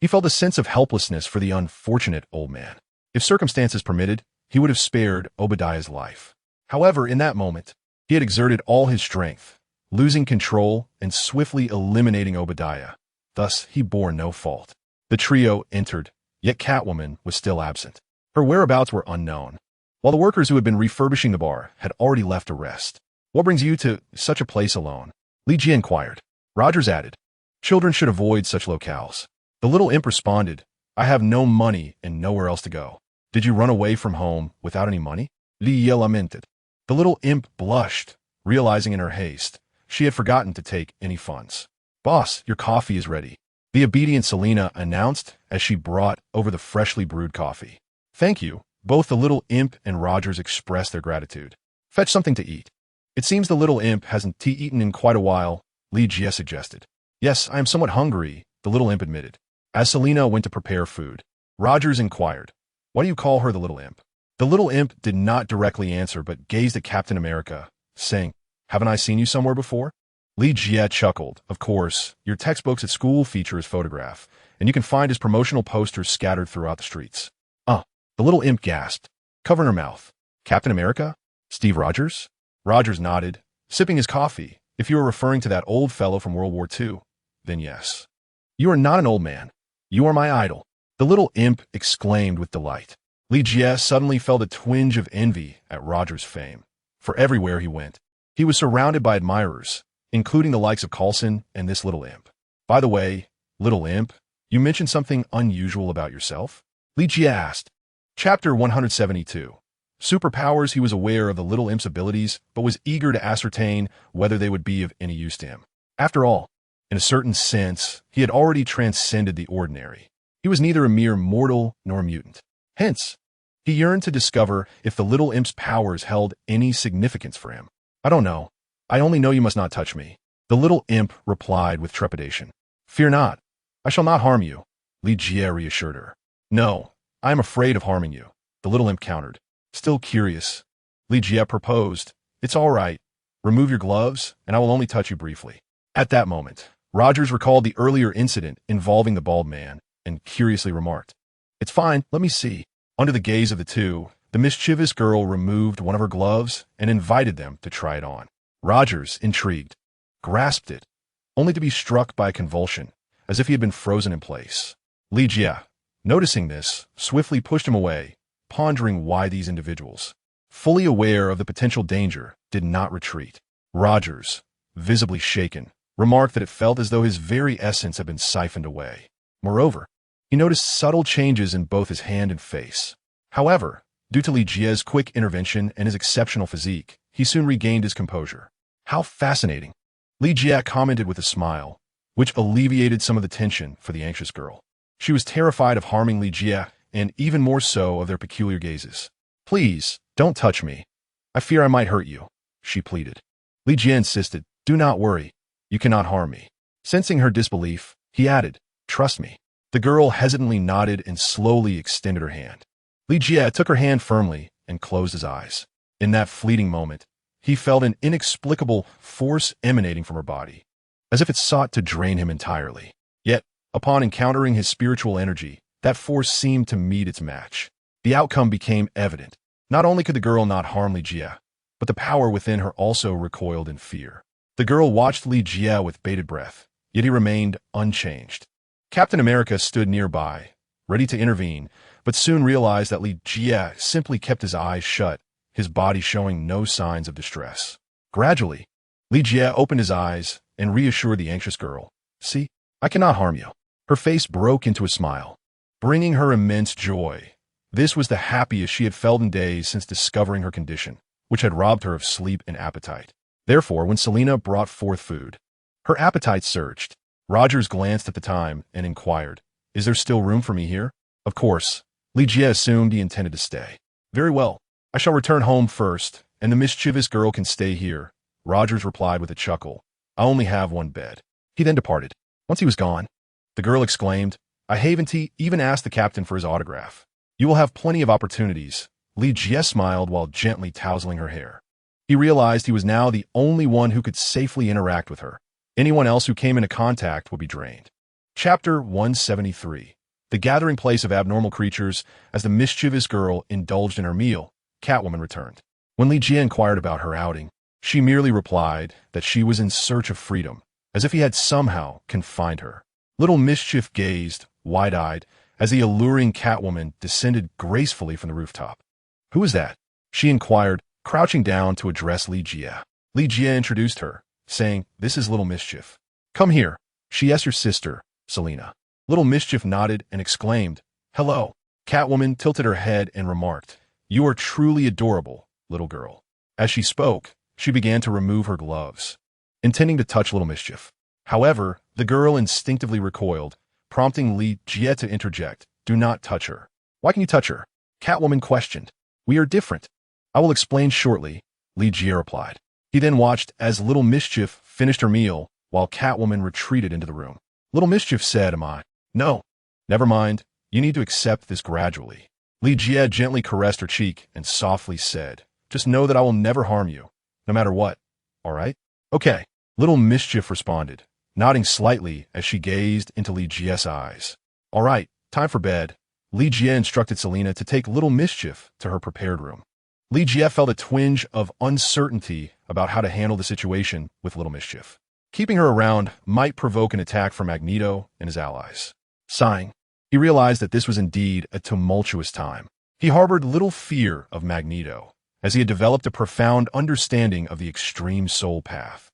felt a sense of helplessness for the unfortunate old man. If circumstances permitted, he would have spared Obadiah's life. However, in that moment, he had exerted all his strength, losing control and swiftly eliminating Obadiah. Thus, he bore no fault. The trio entered, yet Catwoman was still absent. Her whereabouts were unknown, while the workers who had been refurbishing the bar had already left to rest. What brings you to such a place alone? Li Jie inquired. Rogers added, children should avoid such locales. The little imp responded, I have no money and nowhere else to go. Did you run away from home without any money? Li Jie lamented. The little imp blushed, realizing in her haste she had forgotten to take any funds. Boss, your coffee is ready, the obedient Selena announced as she brought over the freshly brewed coffee. Thank you. Both the little imp and Rogers expressed their gratitude. Fetch something to eat. It seems the little imp hasn't eaten in quite a while, Li Jie suggested. Yes, I am somewhat hungry, the little imp admitted. As Selena went to prepare food, Rogers inquired, why do you call her the little imp? The little imp did not directly answer but gazed at Captain America, saying, haven't I seen you somewhere before? Li Jie chuckled. Of course, your textbooks at school feature his photograph, and you can find his promotional posters scattered throughout the streets. The little imp gasped, covering her mouth. Captain America? Steve Rogers? Rogers nodded, sipping his coffee. If you are referring to that old fellow from World War II, then yes. You are not an old man. You are my idol. The little imp exclaimed with delight. Li Jie suddenly felt a twinge of envy at Rogers' fame. For everywhere he went, he was surrounded by admirers, including the likes of Coulson and this little imp. By the way, little imp, you mentioned something unusual about yourself? Li Jie asked. Chapter 172. Superpowers. He was aware of the little imp's abilities, but was eager to ascertain whether they would be of any use to him. After all, in a certain sense, he had already transcended the ordinary. He was neither a mere mortal nor a mutant. Hence, he yearned to discover if the little imp's powers held any significance for him. I don't know. I only know you must not touch me. The little imp replied with trepidation. Fear not. I shall not harm you, Li Jie reassured her. No. I am afraid of harming you, the little imp countered. Still curious, Li Jie proposed. It's all right. Remove your gloves, and I will only touch you briefly. At that moment, Rogers recalled the earlier incident involving the bald man, and curiously remarked, It's fine, let me see. Under the gaze of the two, the mischievous girl removed one of her gloves and invited them to try it on. Rogers, intrigued, grasped it, only to be struck by a convulsion, as if he had been frozen in place. Li Jie, noticing this, swiftly pushed him away, pondering why these individuals, fully aware of the potential danger, did not retreat. Rogers, visibly shaken, remarked that it felt as though his very essence had been siphoned away. Moreover, he noticed subtle changes in both his hand and face. However, due to Li Jie's quick intervention and his exceptional physique, he soon regained his composure. How fascinating, Li Jie commented with a smile, which alleviated some of the tension for the anxious girl. She was terrified of harming Li Jie, and even more so of their peculiar gazes. Please, don't touch me. I fear I might hurt you, she pleaded. Li Jie insisted, do not worry. You cannot harm me. Sensing her disbelief, he added, trust me. The girl hesitantly nodded and slowly extended her hand. Li Jie took her hand firmly and closed his eyes. In that fleeting moment, he felt an inexplicable force emanating from her body, as if it sought to drain him entirely. Yet, upon encountering his spiritual energy, that force seemed to meet its match. The outcome became evident. Not only could the girl not harm Li Jie, but the power within her also recoiled in fear. The girl watched Li Jie with bated breath, yet he remained unchanged. Captain America stood nearby, ready to intervene, but soon realized that Li Jie simply kept his eyes shut, his body showing no signs of distress. Gradually, Li Jie opened his eyes and reassured the anxious girl. See, I cannot harm you. Her face broke into a smile, bringing her immense joy. This was the happiest she had felt in days since discovering her condition, which had robbed her of sleep and appetite. Therefore, when Selina brought forth food, her appetite surged. Rogers glanced at the time and inquired, "Is there still room for me here?" Of course, Li Jie assumed he intended to stay. "Very well. I shall return home first, and the mischievous girl can stay here," Rogers replied with a chuckle. "I only have one bed." He then departed. Once he was gone, the girl exclaimed, "I haven't even asked the captain for his autograph." "You will have plenty of opportunities." Li Jie smiled while gently tousling her hair. He realized he was now the only one who could safely interact with her. Anyone else who came into contact would be drained. Chapter 173. The gathering place of abnormal creatures. As the mischievous girl indulged in her meal, Catwoman returned. When Li Jie inquired about her outing, she merely replied that she was in search of freedom, as if he had somehow confined her. Little Mischief gazed, wide-eyed, as the alluring Catwoman descended gracefully from the rooftop. "Who is that?" she inquired, crouching down to address Li Jie. Li Jie introduced her, saying, "This is Little Mischief. Come here. She is your sister, Selina." Little Mischief nodded and exclaimed, "Hello." Catwoman tilted her head and remarked, "You are truly adorable, little girl." As she spoke, she began to remove her gloves, intending to touch Little Mischief. However, the girl instinctively recoiled, prompting Li Jie to interject, "Do not touch her." "Why can you touch her?" Catwoman questioned. "We are different." "I will explain shortly," Li Jie replied. He then watched as Little Mischief finished her meal while Catwoman retreated into the room. Little Mischief said, "Am I?" "No." "Never mind. You need to accept this gradually." Li Jie gently caressed her cheek and softly said, "Just know that I will never harm you, no matter what. All right?" "Okay." Little Mischief responded, nodding slightly as she gazed into Li Jie's eyes. "All right, time for bed." Li Jie instructed Selina to take Little Mischief to her prepared room. Li Jie felt a twinge of uncertainty about how to handle the situation with Little Mischief. Keeping her around might provoke an attack from Magneto and his allies. Sighing, he realized that this was indeed a tumultuous time. He harbored little fear of Magneto, as he had developed a profound understanding of the extreme soul path,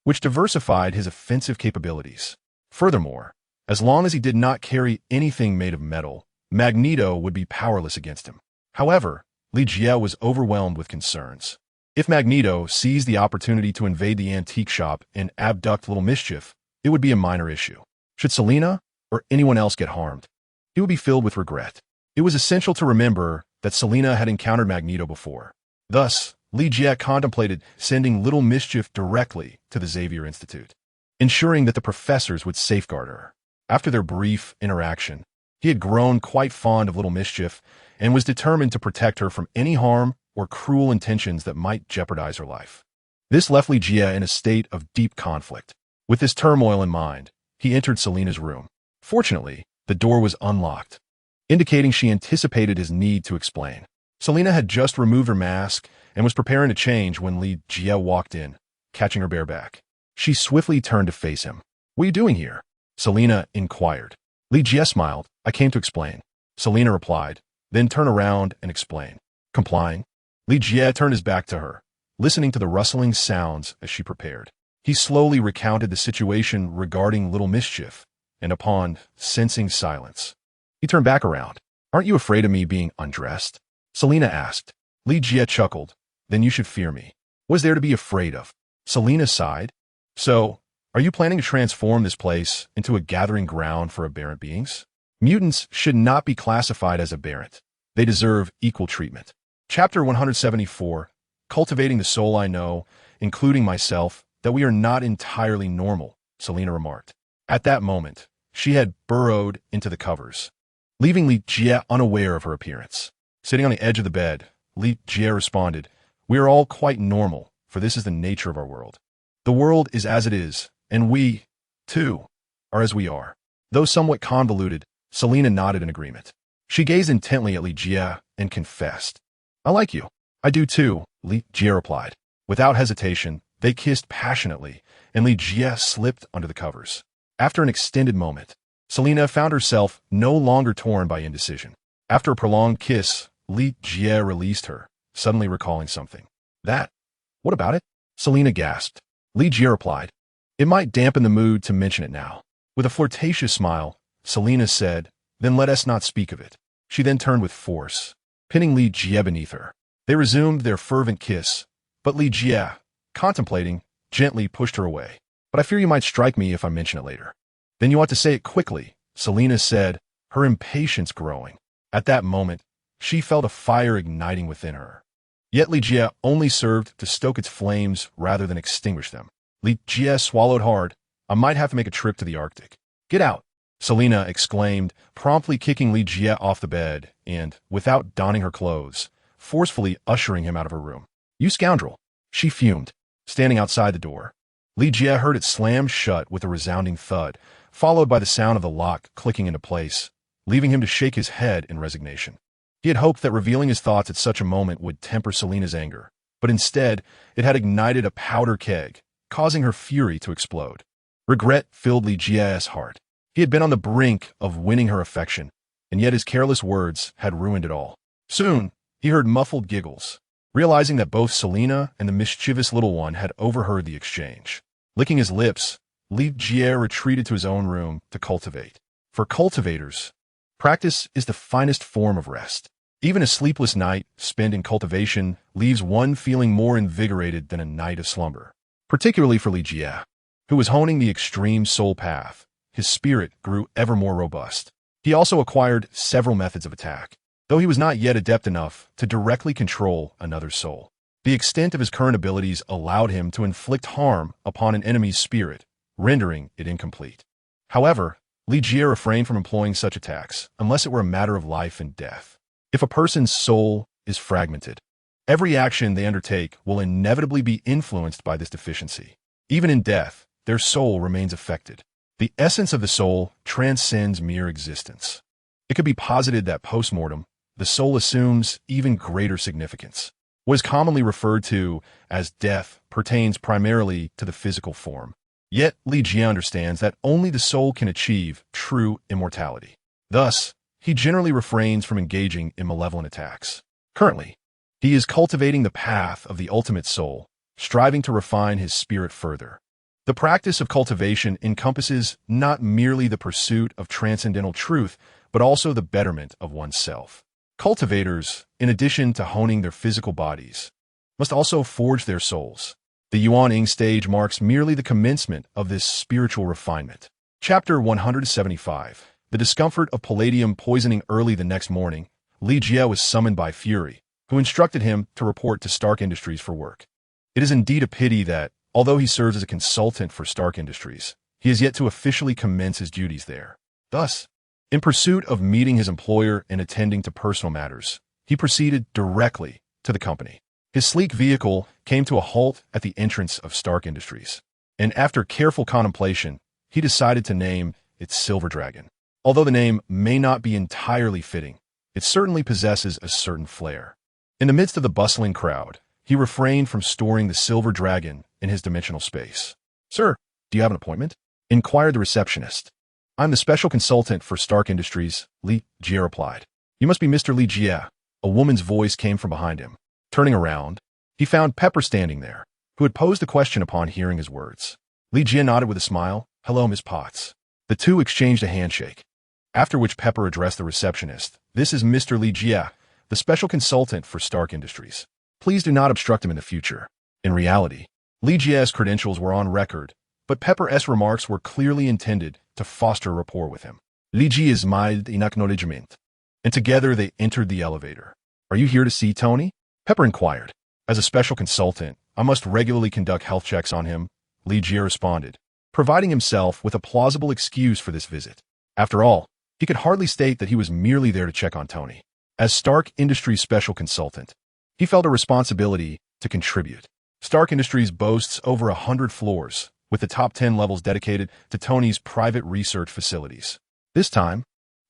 which diversified his offensive capabilities. Furthermore, as long as he did not carry anything made of metal, Magneto would be powerless against him. However, Li Jie was overwhelmed with concerns. If Magneto seized the opportunity to invade the antique shop and abduct Little Mischief, it would be a minor issue. Should Selina or anyone else get harmed, he would be filled with regret. It was essential to remember that Selina had encountered Magneto before. Thus, Li Jie contemplated sending Little Mischief directly to the Xavier Institute, ensuring that the professors would safeguard her. After their brief interaction, he had grown quite fond of Little Mischief and was determined to protect her from any harm or cruel intentions that might jeopardize her life. This left Li Jie in a state of deep conflict. With this turmoil in mind, he entered Selina's room. Fortunately, the door was unlocked, indicating she anticipated his need to explain. Selina had just removed her mask and was preparing to change when Li Jie walked in, catching her bareback. She swiftly turned to face him. "What are you doing here?" Selina inquired. Li Jie smiled. "I came to explain." Selina replied, "Then turn around and explain." Complying, Li Jie turned his back to her, listening to the rustling sounds as she prepared. He slowly recounted the situation regarding Little Mischief, and upon sensing silence, he turned back around. "Aren't you afraid of me being undressed?" Selina asked. Li Jie chuckled. "Then you should fear me. What is there to be afraid of?" Selina sighed. "So, are you planning to transform this place into a gathering ground for aberrant beings? Mutants should not be classified as aberrant. They deserve equal treatment." Chapter 174. Cultivating the soul. "I know, including myself, that we are not entirely normal," Selina remarked. At that moment, she had burrowed into the covers, leaving Li Jie unaware of her appearance. Sitting on the edge of the bed, Li Jie responded, "We are all quite normal, for this is the nature of our world. The world is as it is, and we, too, are as we are." Though somewhat convoluted, Selina nodded in agreement. She gazed intently at Li Jie and confessed, "I like you." "I do too," Li Jie replied. Without hesitation, they kissed passionately, and Li Jie slipped under the covers. After an extended moment, Selina found herself no longer torn by indecision. After a prolonged kiss, Li Jie released her, suddenly recalling something. That? What about it? Selina gasped. Li Jie replied. It might dampen the mood to mention it now. With a flirtatious smile, Selina said, then let us not speak of it. She then turned with force, pinning Li Jie beneath her. They resumed their fervent kiss, but Li Jie, contemplating, gently pushed her away. But I fear you might strike me if I mention it later. Then you ought to say it quickly, Selina said, her impatience growing. At that moment, she felt a fire igniting within her. Yet Li Jie only served to stoke its flames rather than extinguish them. Li Jie swallowed hard. I might have to make a trip to the Arctic. Get out, Selina exclaimed, promptly kicking Li Jie off the bed and, without donning her clothes, forcefully ushering him out of her room. You scoundrel, she fumed, standing outside the door. Li Jie heard it slam shut with a resounding thud, followed by the sound of the lock clicking into place, leaving him to shake his head in resignation. He had hoped that revealing his thoughts at such a moment would temper Selina's anger, but instead it had ignited a powder keg, causing her fury to explode. Regret filled Li Jie's heart. He had been on the brink of winning her affection, and yet his careless words had ruined it all. Soon, he heard muffled giggles, realizing that both Selina and the mischievous little one had overheard the exchange. Licking his lips, Li Jie retreated to his own room to cultivate. For cultivators, practice is the finest form of rest. Even a sleepless night spent in cultivation leaves one feeling more invigorated than a night of slumber. Particularly for Li Jie, who was honing the extreme soul path, his spirit grew ever more robust. He also acquired several methods of attack, though he was not yet adept enough to directly control another's soul. The extent of his current abilities allowed him to inflict harm upon an enemy's spirit, rendering it incomplete. However, Li Jie refrained from employing such attacks unless it were a matter of life and death. If a person's soul is fragmented, every action they undertake will inevitably be influenced by this deficiency. Even in death, their soul remains affected. The essence of the soul transcends mere existence. It could be posited that post-mortem, the soul assumes even greater significance. What is commonly referred to as death pertains primarily to the physical form. Yet Li Jie understands that only the soul can achieve true immortality. Thus, he generally refrains from engaging in malevolent attacks. Currently, he is cultivating the path of the ultimate soul, striving to refine his spirit further. The practice of cultivation encompasses not merely the pursuit of transcendental truth, but also the betterment of oneself. Cultivators, in addition to honing their physical bodies, must also forge their souls. The Yuan-ing stage marks merely the commencement of this spiritual refinement. Chapter 175. The discomfort of palladium poisoning. Early the next morning, Li Jie was summoned by Fury, who instructed him to report to Stark Industries for work. It is indeed a pity that, although he serves as a consultant for Stark Industries, he has yet to officially commence his duties there. Thus, in pursuit of meeting his employer and attending to personal matters, he proceeded directly to the company. His sleek vehicle came to a halt at the entrance of Stark Industries, and after careful contemplation, he decided to name it Silver Dragon. Although the name may not be entirely fitting, it certainly possesses a certain flair. In the midst of the bustling crowd, he refrained from storing the Silver Dragon in his dimensional space. Sir, do you have an appointment? Inquired the receptionist. I'm the special consultant for Stark Industries, Li Jie replied. You must be Mr. Li Jie. A woman's voice came from behind him. Turning around, he found Pepper standing there, who had posed a question upon hearing his words. Li Jie nodded with a smile. Hello, Miss Potts. The two exchanged a handshake, after which Pepper addressed the receptionist. This is Mr. Li Jie, the special consultant for Stark Industries. Please do not obstruct him in the future. In reality, Li Jie's credentials were on record, but Pepper's remarks were clearly intended to foster rapport with him. Li Jie smiled in acknowledgement, and together they entered the elevator. Are you here to see Tony? Pepper inquired. As a special consultant, I must regularly conduct health checks on him, Li Jie responded, providing himself with a plausible excuse for this visit. After all, he could hardly state that he was merely there to check on Tony. As Stark Industries' special consultant, he felt a responsibility to contribute. Stark Industries boasts over 100 floors, with the top 10 levels dedicated to Tony's private research facilities. This time,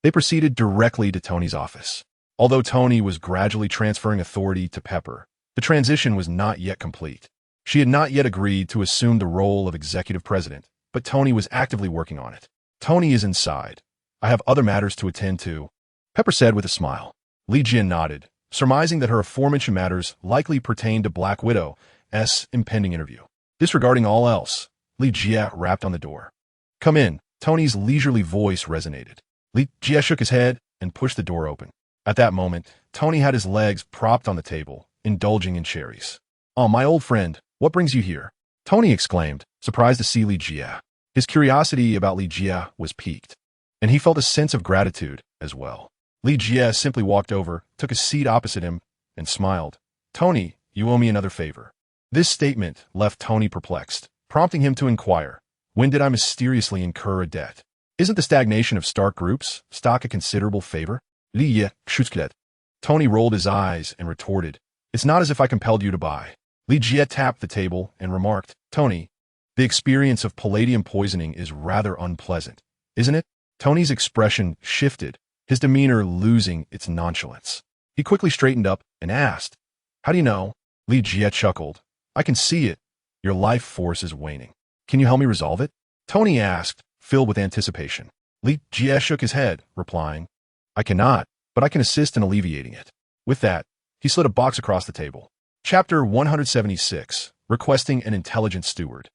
they proceeded directly to Tony's office. Although Tony was gradually transferring authority to Pepper, the transition was not yet complete. She had not yet agreed to assume the role of executive president, but Tony was actively working on it. Tony is inside. I have other matters to attend to, Pepper said with a smile. Li Jie nodded, surmising that her aforementioned matters likely pertained to Black Widow's impending interview. Disregarding all else, Li Jie rapped on the door. "Come in." Tony's leisurely voice resonated. Li Jie shook his head and pushed the door open. At that moment, Tony had his legs propped on the table, indulging in cherries. "Oh, my old friend, what brings you here?" Tony exclaimed, surprised to see Li Jie. His curiosity about Li Jie was piqued, and he felt a sense of gratitude as well. Li Jie simply walked over, took a seat opposite him, and smiled. "Tony, you owe me another favor." This statement left Tony perplexed, prompting him to inquire, "When did I mysteriously incur a debt? Isn't the stagnation of Stark Group's stock a considerable favor?" Li Jie schutzklet. Tony rolled his eyes and retorted, "It's not as if I compelled you to buy." Li Jie tapped the table and remarked, "Tony, the experience of palladium poisoning is rather unpleasant, isn't it?" Tony's expression shifted, his demeanor losing its nonchalance. He quickly straightened up and asked, "How do you know?" Li Jie chuckled, "I can see it. Your life force is waning. Can you help me resolve it?" Tony asked, filled with anticipation. Li Jie shook his head, replying, "I cannot, but I can assist in alleviating it." With that, he slid a box across the table. Chapter 176, Requesting an Intelligent Steward.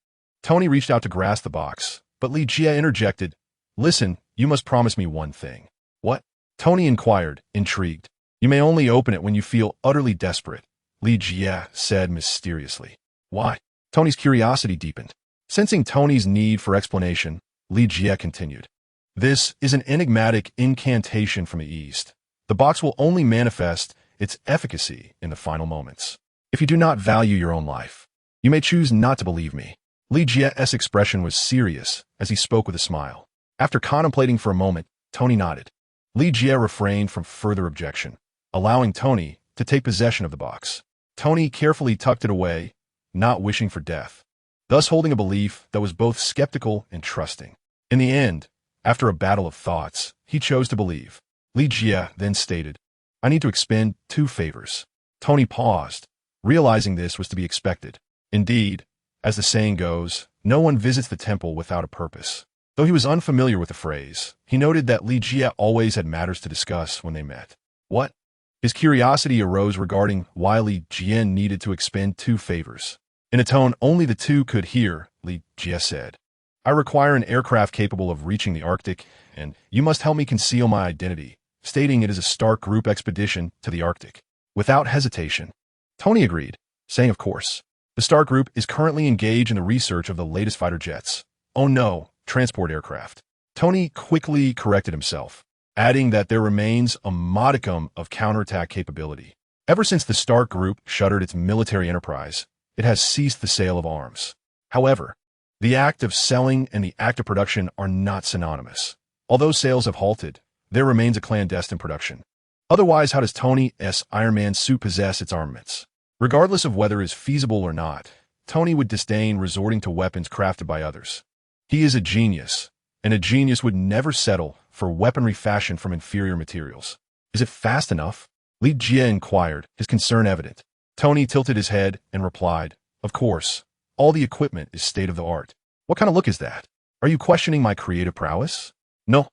Tony reached out to grasp the box, but Li Jie interjected, "Listen, you must promise me one thing." "What?" Tony inquired, intrigued. "You may only open it when you feel utterly desperate," Li Jie said mysteriously. "Why?" Tony's curiosity deepened. Sensing Tony's need for explanation, Li Jie continued, "This is an enigmatic incantation from the East. The box will only manifest its efficacy in the final moments. If you do not value your own life, you may choose not to believe me." Li Jie's expression was serious as he spoke with a smile. After contemplating for a moment, Tony nodded. Li Jie refrained from further objection, allowing Tony to take possession of the box. Tony carefully tucked it away, not wishing for death, thus holding a belief that was both skeptical and trusting. In the end, after a battle of thoughts, he chose to believe. Li Jie then stated, "I need to expend 2 favors." Tony paused, realizing this was to be expected. Indeed, as the saying goes, no one visits the temple without a purpose. Though he was unfamiliar with the phrase, he noted that Li Jie always had matters to discuss when they met. "What?" His curiosity arose regarding why Li Jie needed to expend 2 favors. In a tone only the two could hear, Li Jie said, "I require an aircraft capable of reaching the Arctic, and you must help me conceal my identity," stating it is a Stark Group expedition to the Arctic. Without hesitation, Tony agreed, saying, "Of course. The Stark Group is currently engaged in the research of the latest fighter jets. Oh no, transport aircraft." Tony quickly corrected himself, adding that there remains a modicum of counterattack capability. Ever since the Stark Group shuttered its military enterprise, it has ceased the sale of arms. However, the act of selling and the act of production are not synonymous. Although sales have halted, there remains a clandestine production. Otherwise, how does Tony's Iron Man suit possess its armaments? Regardless of whether it is feasible or not, Tony would disdain resorting to weapons crafted by others. He is a genius, and a genius would never settle for weaponry fashioned from inferior materials. "Is it fast enough?" Li Jie inquired, his concern evident. Tony tilted his head and replied, "Of course. All the equipment is state-of-the-art." "What kind of look is that? Are you questioning my creative prowess?" No.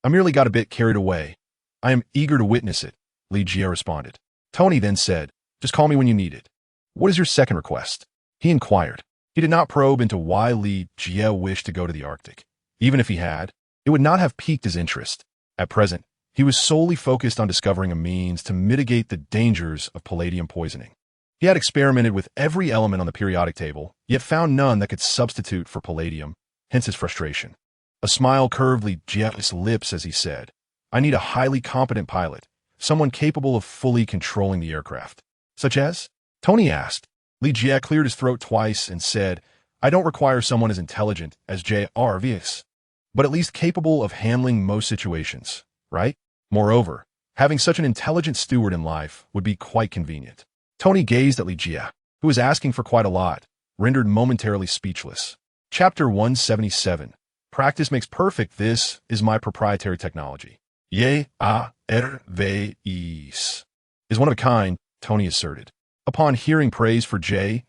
I merely got a bit carried away. I am eager to witness it," Li Jie responded. Tony then said, "Just call me when you need it." "What is your second request?" he inquired. He did not probe into why Li Jie wished to go to the Arctic. Even if he had, it would not have piqued his interest. At present, he was solely focused on discovering a means to mitigate the dangers of palladium poisoning. He had experimented with every element on the periodic table, yet found none that could substitute for palladium, hence his frustration. A smile curved Li Jie's lips as he said, "I need a highly competent pilot, someone capable of fully controlling the aircraft." "Such as?" Tony asked. Li Jie cleared his throat twice and said, "I don't require someone as intelligent as J.R. Vies, but at least capable of handling most situations, right? Moreover, having such an intelligent steward in life would be quite convenient." Tony gazed at Li Jie, who was asking for quite a lot, rendered momentarily speechless. Chapter 177. Practice makes perfect. This is my proprietary technology. J.A.R.V.I.S. is one of a kind, Tony asserted. Upon hearing praise for J.A.R.V.I.S.,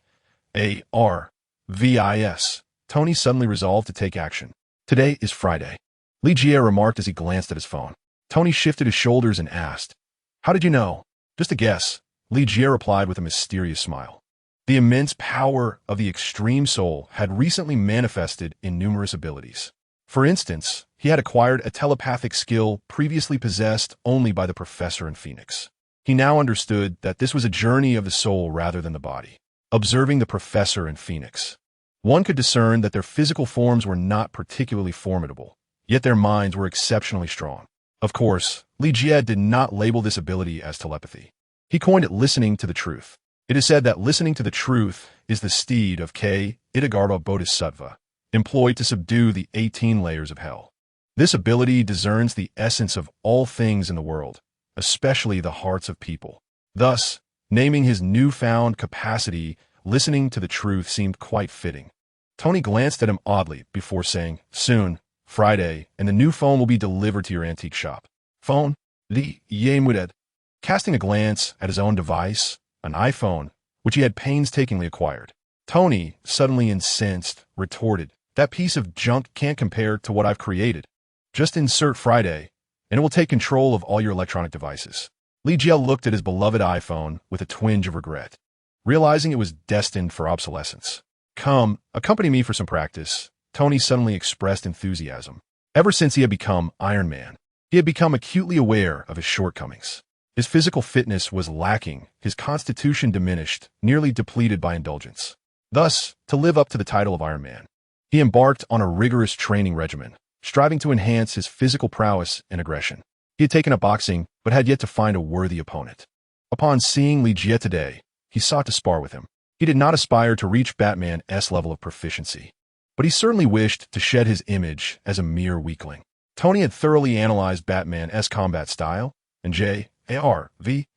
Tony suddenly resolved to take action. "Today is Friday," Li Jie remarked as he glanced at his phone. Tony shifted his shoulders and asked, "How did you know?" Just a guess, Li Jie replied with a mysterious smile. The immense power of the extreme soul had recently manifested in numerous abilities. For instance, he had acquired a telepathic skill previously possessed only by the Professor and Phoenix. He now understood that this was a journey of the soul rather than the body. Observing the Professor and Phoenix, one could discern that their physical forms were not particularly formidable, yet their minds were exceptionally strong. Of course, Li Jie did not label this ability as telepathy. He coined it listening to the truth. It is said that listening to the truth is the steed of K. Itagarba Bodhisattva, employed to subdue the 18 layers of hell. This ability discerns the essence of all things in the world, especially the hearts of people. Thus, naming his newfound capacity, listening to the truth, seemed quite fitting. Tony glanced at him oddly before saying, "Soon, Friday, and the new phone will be delivered to your antique shop." Phone? Li Jie muttered, casting a glance at his own device, an iPhone, which he had painstakingly acquired. Tony, suddenly incensed, retorted, "That piece of junk can't compare to what I've created. Just insert Friday, and it will take control of all your electronic devices." Li Jie looked at his beloved iPhone with a twinge of regret, realizing it was destined for obsolescence. "Come, accompany me for some practice." Tony suddenly expressed enthusiasm. Ever since he had become Iron Man, he had become acutely aware of his shortcomings. His physical fitness was lacking, his constitution diminished, nearly depleted by indulgence. Thus, to live up to the title of Iron Man, he embarked on a rigorous training regimen, striving to enhance his physical prowess and aggression. He had taken up boxing, but had yet to find a worthy opponent. Upon seeing Li Jie today, he sought to spar with him. He did not aspire to reach Batman's level of proficiency, but he certainly wished to shed his image as a mere weakling. Tony had thoroughly analyzed Batman's combat style, and JARVIS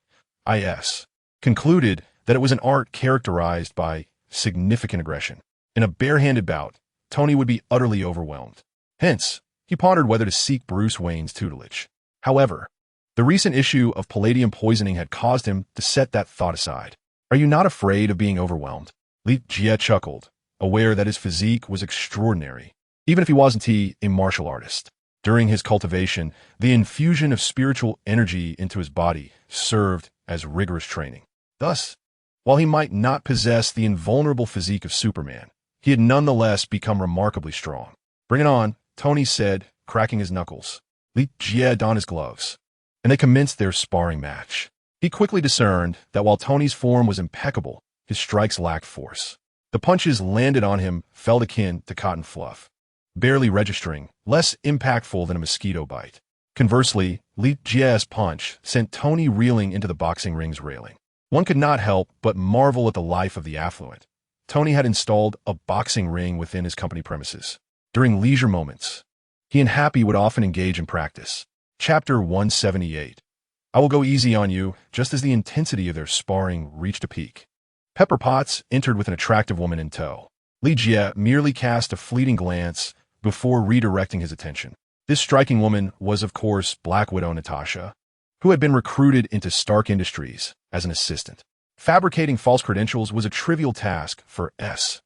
concluded that it was an art characterized by significant aggression. In a barehanded bout, Tony would be utterly overwhelmed. Hence, he pondered whether to seek Bruce Wayne's tutelage. However, the recent issue of palladium poisoning had caused him to set that thought aside. "Are you not afraid of being overwhelmed?" Li Jie chuckled, aware that his physique was extraordinary, even if he wasn't a martial artist. During his cultivation, the infusion of spiritual energy into his body served as rigorous training. Thus, while he might not possess the invulnerable physique of Superman, he had nonetheless become remarkably strong. "Bring it on," Tony said, cracking his knuckles. Li Jie donned his gloves, and they commenced their sparring match. He quickly discerned that while Tony's form was impeccable, his strikes lacked force. The punches landed on him felt akin to cotton fluff, barely registering, less impactful than a mosquito bite. Conversely, Li Jie's punch sent Tony reeling into the boxing ring's railing. One could not help but marvel at the life of the affluent. Tony had installed a boxing ring within his company premises. During leisure moments, he and Happy would often engage in practice. Chapter 178. I will go easy on you, just as the intensity of their sparring reached a peak. Pepper Potts entered with an attractive woman in tow. Li Jie merely cast a fleeting glance before redirecting his attention. This striking woman was, of course, Black Widow Natasha, who had been recruited into Stark Industries as an assistant. Fabricating false credentials was a trivial task for SHIELD,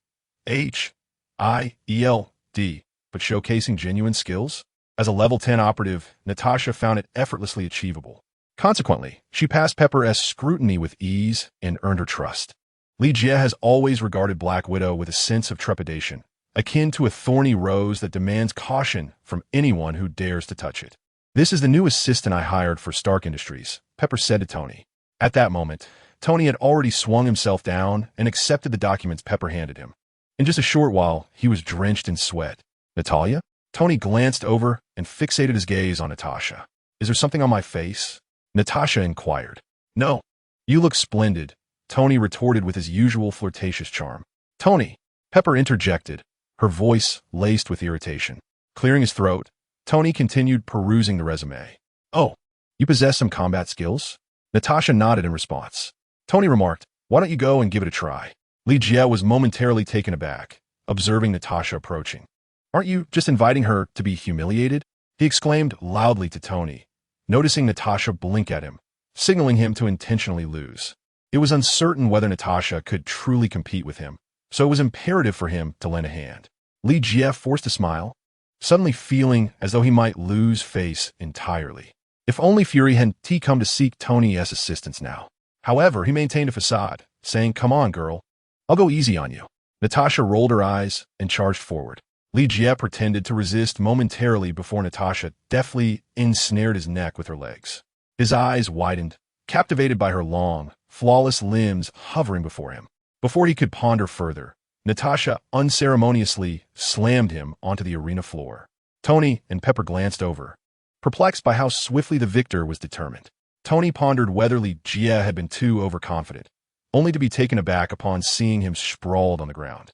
but showcasing genuine skills? As a level 10 operative, Natasha found it effortlessly achievable. Consequently, she passed Pepper's scrutiny with ease and earned her trust. Li Jie has always regarded Black Widow with a sense of trepidation, akin to a thorny rose that demands caution from anyone who dares to touch it. "This is the new assistant I hired for Stark Industries," Pepper said to Tony. At that moment, Tony had already swung himself down and accepted the documents Pepper handed him. In just a short while, he was drenched in sweat. "Natalia?" Tony glanced over and fixated his gaze on Natasha. "Is there something on my face?" Natasha inquired. "No. You look splendid," Tony retorted with his usual flirtatious charm. "Tony," Pepper interjected, her voice laced with irritation. Clearing his throat, Tony continued perusing the resume. "Oh, you possess some combat skills?" Natasha nodded in response. Tony remarked, "Why don't you go and give it a try?" Li Jie was momentarily taken aback, observing Natasha approaching. "Aren't you just inviting her to be humiliated?" he exclaimed loudly to Tony, noticing Natasha blink at him, signaling him to intentionally lose. It was uncertain whether Natasha could truly compete with him, so it was imperative for him to lend a hand. Li Jie forced a smile, suddenly feeling as though he might lose face entirely. If only Fury had come to seek Tony's assistance now. However, he maintained a facade, saying, "Come on, girl. I'll go easy on you." Natasha rolled her eyes and charged forward. Li Jie pretended to resist momentarily before Natasha deftly ensnared his neck with her legs. His eyes widened, captivated by her long, flawless limbs hovering before him. Before he could ponder further, Natasha unceremoniously slammed him onto the arena floor. Tony and Pepper glanced over, perplexed by how swiftly the victor was determined. Tony pondered whether Li Jie had been too overconfident, only to be taken aback upon seeing him sprawled on the ground.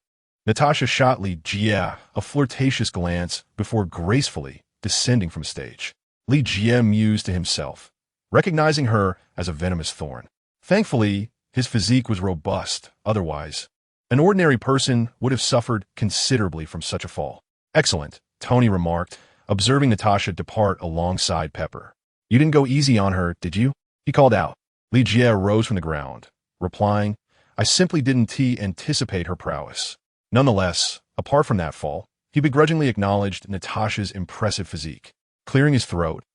Natasha shot Li Jie a flirtatious glance before gracefully descending from stage. Li Jie mused to himself, recognizing her as a venomous thorn. Thankfully, his physique was robust, otherwise, an ordinary person would have suffered considerably from such a fall. "Excellent," Tony remarked, observing Natasha depart alongside Pepper. "You didn't go easy on her, did you?" he called out. Li Jie rose from the ground, replying, "I simply didn't anticipate her prowess." Nonetheless, apart from that fall, he begrudgingly acknowledged Natasha's impressive physique. Clearing his throat,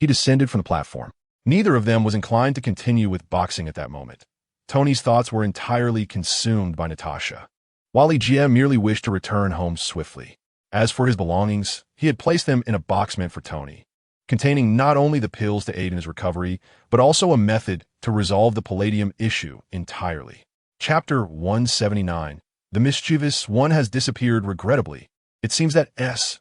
he descended from the platform. Neither of them was inclined to continue with boxing at that moment. Tony's thoughts were entirely consumed by Natasha, while Li Jie merely wished to return home swiftly. As for his belongings, he had placed them in a box meant for Tony, containing not only the pills to aid in his recovery, but also a method to resolve the palladium issue entirely. Chapter 179. The mischievous one has disappeared regrettably. It seems that S.H.I.E.L.D.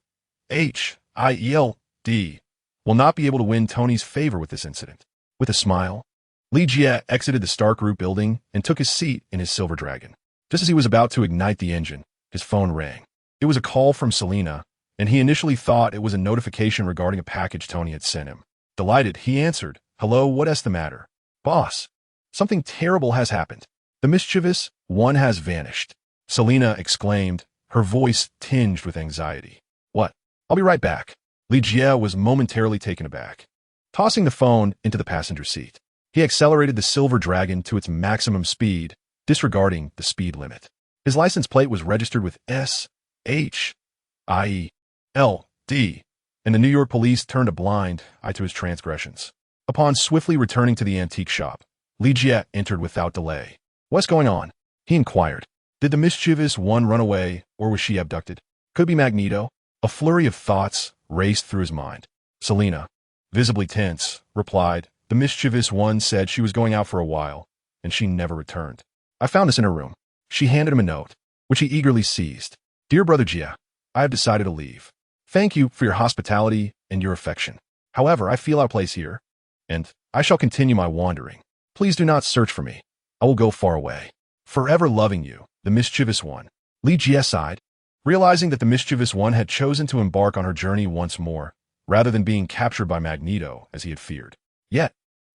will not be able to win Tony's favor with this incident. With a smile, Li Jie exited the Stark Group building and took his seat in his Silver Dragon. Just as he was about to ignite the engine, his phone rang. It was a call from Selena, and he initially thought it was a notification regarding a package Tony had sent him. Delighted, he answered, "Hello, what's the matter?" "Boss, something terrible has happened. The mischievous one has vanished," Selena exclaimed, her voice tinged with anxiety. "What? I'll be right back." Li Jie was momentarily taken aback. Tossing the phone into the passenger seat, he accelerated the Silver Dragon to its maximum speed, disregarding the speed limit. His license plate was registered with S.H.I.E.L.D., and the New York police turned a blind eye to his transgressions. Upon swiftly returning to the antique shop, Li Jie entered without delay. "What's going on?" he inquired. Did the mischievous one run away, or was she abducted? Could it be Magneto? A flurry of thoughts raced through his mind. Selena, visibly tense, replied, "The mischievous one said she was going out for a while, and she never returned. I found this in her room." She handed him a note, which he eagerly seized. "Dear Brother Jie, I have decided to leave. Thank you for your hospitality and your affection. However, I feel out of place here, and I shall continue my wandering. Please do not search for me. I will go far away. Forever loving you, the mischievous one." Li Jie sighed, realizing that the mischievous one had chosen to embark on her journey once more, rather than being captured by Magneto, as he had feared. Yet,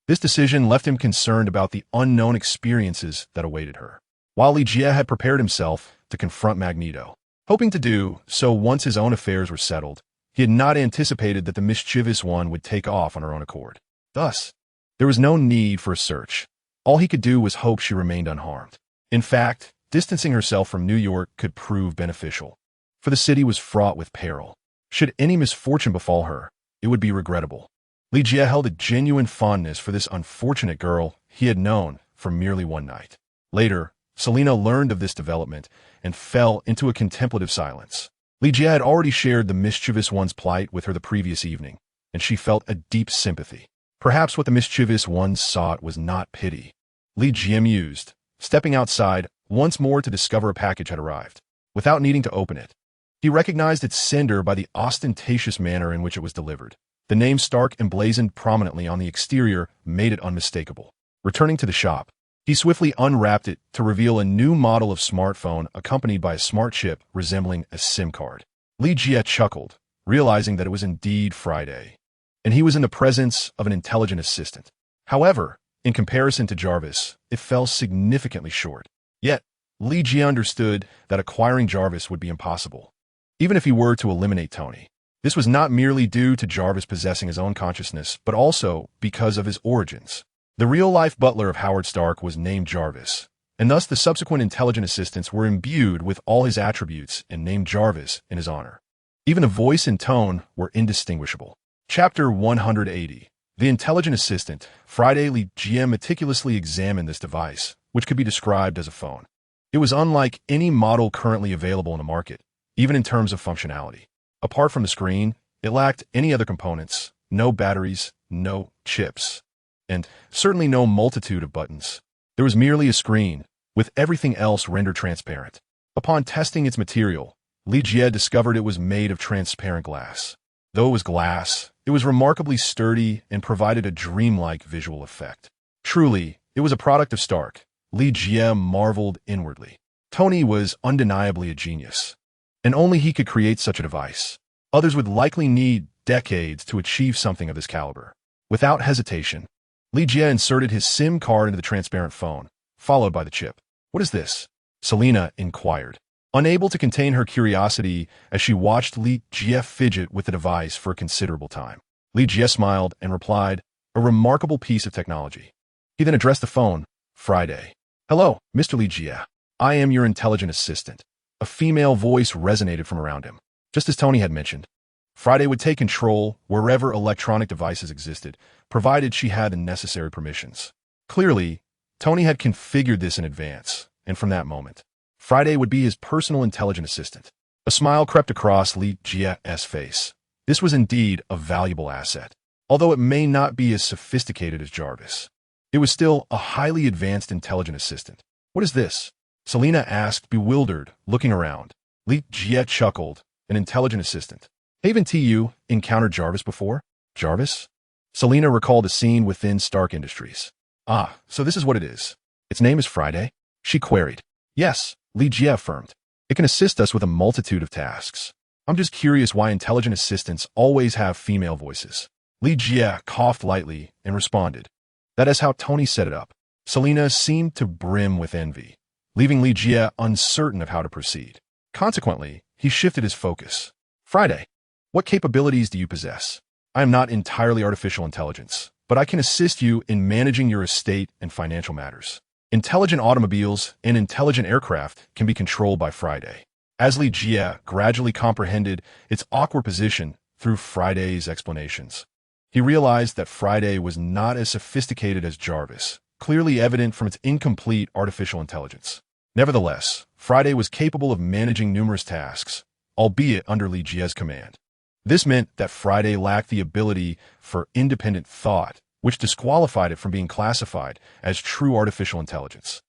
this decision left him concerned about the unknown experiences that awaited her. While Li Jie had prepared himself to confront Magneto, hoping to do so once his own affairs were settled, he had not anticipated that the mischievous one would take off on her own accord. Thus, there was no need for a search. All he could do was hope she remained unharmed. In fact, distancing herself from New York could prove beneficial, for the city was fraught with peril. Should any misfortune befall her, it would be regrettable. Li Jie held a genuine fondness for this unfortunate girl he had known for merely one night. Later, Selena learned of this development and fell into a contemplative silence. Li Jie had already shared the mischievous one's plight with her the previous evening, and she felt a deep sympathy. Perhaps what the mischievous one sought was not pity. Li Jie mused, stepping outside once more to discover a package had arrived. Without needing to open it, he recognized its sender by the ostentatious manner in which it was delivered. The name Stark emblazoned prominently on the exterior made it unmistakable. Returning to the shop, he swiftly unwrapped it to reveal a new model of smartphone accompanied by a smart chip resembling a SIM card. Li Jie chuckled, realizing that it was indeed Friday, and he was in the presence of an intelligent assistant. However, in comparison to Jarvis, it fell significantly short. Yet, Li Jie understood that acquiring Jarvis would be impossible, even if he were to eliminate Tony. This was not merely due to Jarvis possessing his own consciousness, but also because of his origins. The real-life butler of Howard Stark was named Jarvis, and thus the subsequent intelligent assistants were imbued with all his attributes and named Jarvis in his honor. Even the voice and tone were indistinguishable. Chapter 180. The intelligent assistant, Friday Li GM, meticulously examined this device, which could be described as a phone. It was unlike any model currently available in the market, even in terms of functionality. Apart from the screen, it lacked any other components, no batteries, no chips, and certainly no multitude of buttons. There was merely a screen, with everything else rendered transparent. Upon testing its material, Li Jie discovered it was made of transparent glass. Though it was glass, it was remarkably sturdy and provided a dreamlike visual effect. Truly, it was a product of Stark. Li Jie marveled inwardly. Tony was undeniably a genius, and only he could create such a device. Others would likely need decades to achieve something of this caliber. Without hesitation, Li Jie inserted his SIM card into the transparent phone, followed by the chip. "What is this?" Selena inquired, unable to contain her curiosity as she watched Li Jie fidget with the device for a considerable time. Li Jie smiled and replied, "A remarkable piece of technology." He then addressed the phone, "Friday." "Hello, Mr. Li Jie. I am your intelligent assistant." A female voice resonated from around him. Just as Tony had mentioned, Friday would take control wherever electronic devices existed, provided she had the necessary permissions. Clearly, Tony had configured this in advance, and from that moment, Friday would be his personal intelligent assistant. A smile crept across Li Jie's face. This was indeed a valuable asset. Although it may not be as sophisticated as Jarvis, it was still a highly advanced intelligent assistant. "What is this?" Selena asked, bewildered, looking around. Li Jie chuckled, "An intelligent assistant. Haven't you encountered Jarvis before?" "Jarvis?" Selena recalled a scene within Stark Industries. "Ah, so this is what it is. Its name is Friday?" she queried. "Yes," Li Jie affirmed. "It can assist us with a multitude of tasks. I'm just curious why intelligent assistants always have female voices." Li Jie coughed lightly and responded, "That is how Tony set it up." Selena seemed to brim with envy, leaving Li Jie uncertain of how to proceed. Consequently, he shifted his focus. "Friday, what capabilities do you possess?" "I am not entirely artificial intelligence, but I can assist you in managing your estate and financial matters. Intelligent automobiles and intelligent aircraft can be controlled by Friday." As Li Jie gradually comprehended its awkward position through Friday's explanations, he realized that Friday was not as sophisticated as Jarvis, clearly evident from its incomplete artificial intelligence. Nevertheless, Friday was capable of managing numerous tasks, albeit under Li Jie's command. This meant that Friday lacked the ability for independent thought, which disqualified it from being classified as true artificial intelligence.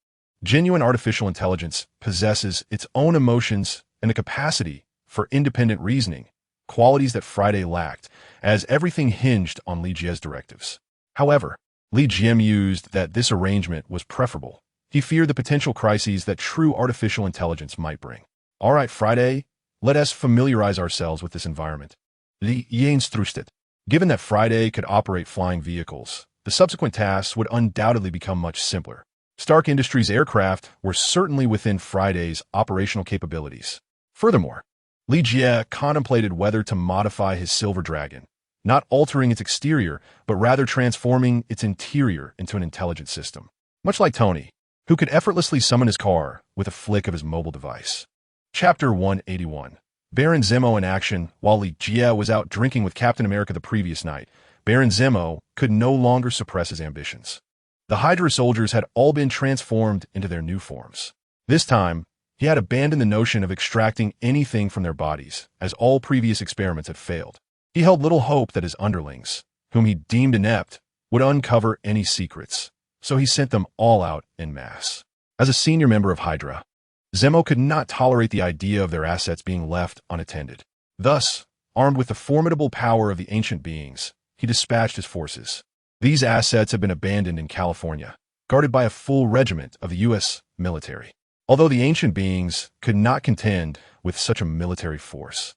Genuine artificial intelligence possesses its own emotions and the capacity for independent reasoning, qualities that Friday lacked, as everything hinged on Li Jie's directives. However, Li Jie mused that this arrangement was preferable. He feared the potential crises that true artificial intelligence might bring. "All right, Friday, let us familiarize ourselves with this environment." Li Jie instructed. Given that Friday could operate flying vehicles, the subsequent tasks would undoubtedly become much simpler. Stark Industries' aircraft were certainly within Friday's operational capabilities. Furthermore, Li Jie contemplated whether to modify his Silver Dragon, not altering its exterior, but rather transforming its interior into an intelligent system. Much like Tony, who could effortlessly summon his car with a flick of his mobile device. Chapter 181. Baron Zemo in action. While Li Jie was out drinking with Captain America the previous night, Baron Zemo could no longer suppress his ambitions. The Hydra soldiers had all been transformed into their new forms. This time, he had abandoned the notion of extracting anything from their bodies, as all previous experiments had failed. He held little hope that his underlings, whom he deemed inept, would uncover any secrets, so he sent them all out en masse. As a senior member of Hydra, Zemo could not tolerate the idea of their assets being left unattended. Thus, armed with the formidable power of the ancient beings, he dispatched his forces. These assets had been abandoned in California, guarded by a full regiment of the U.S. military. Although the ancient beings could not contend with such a military force,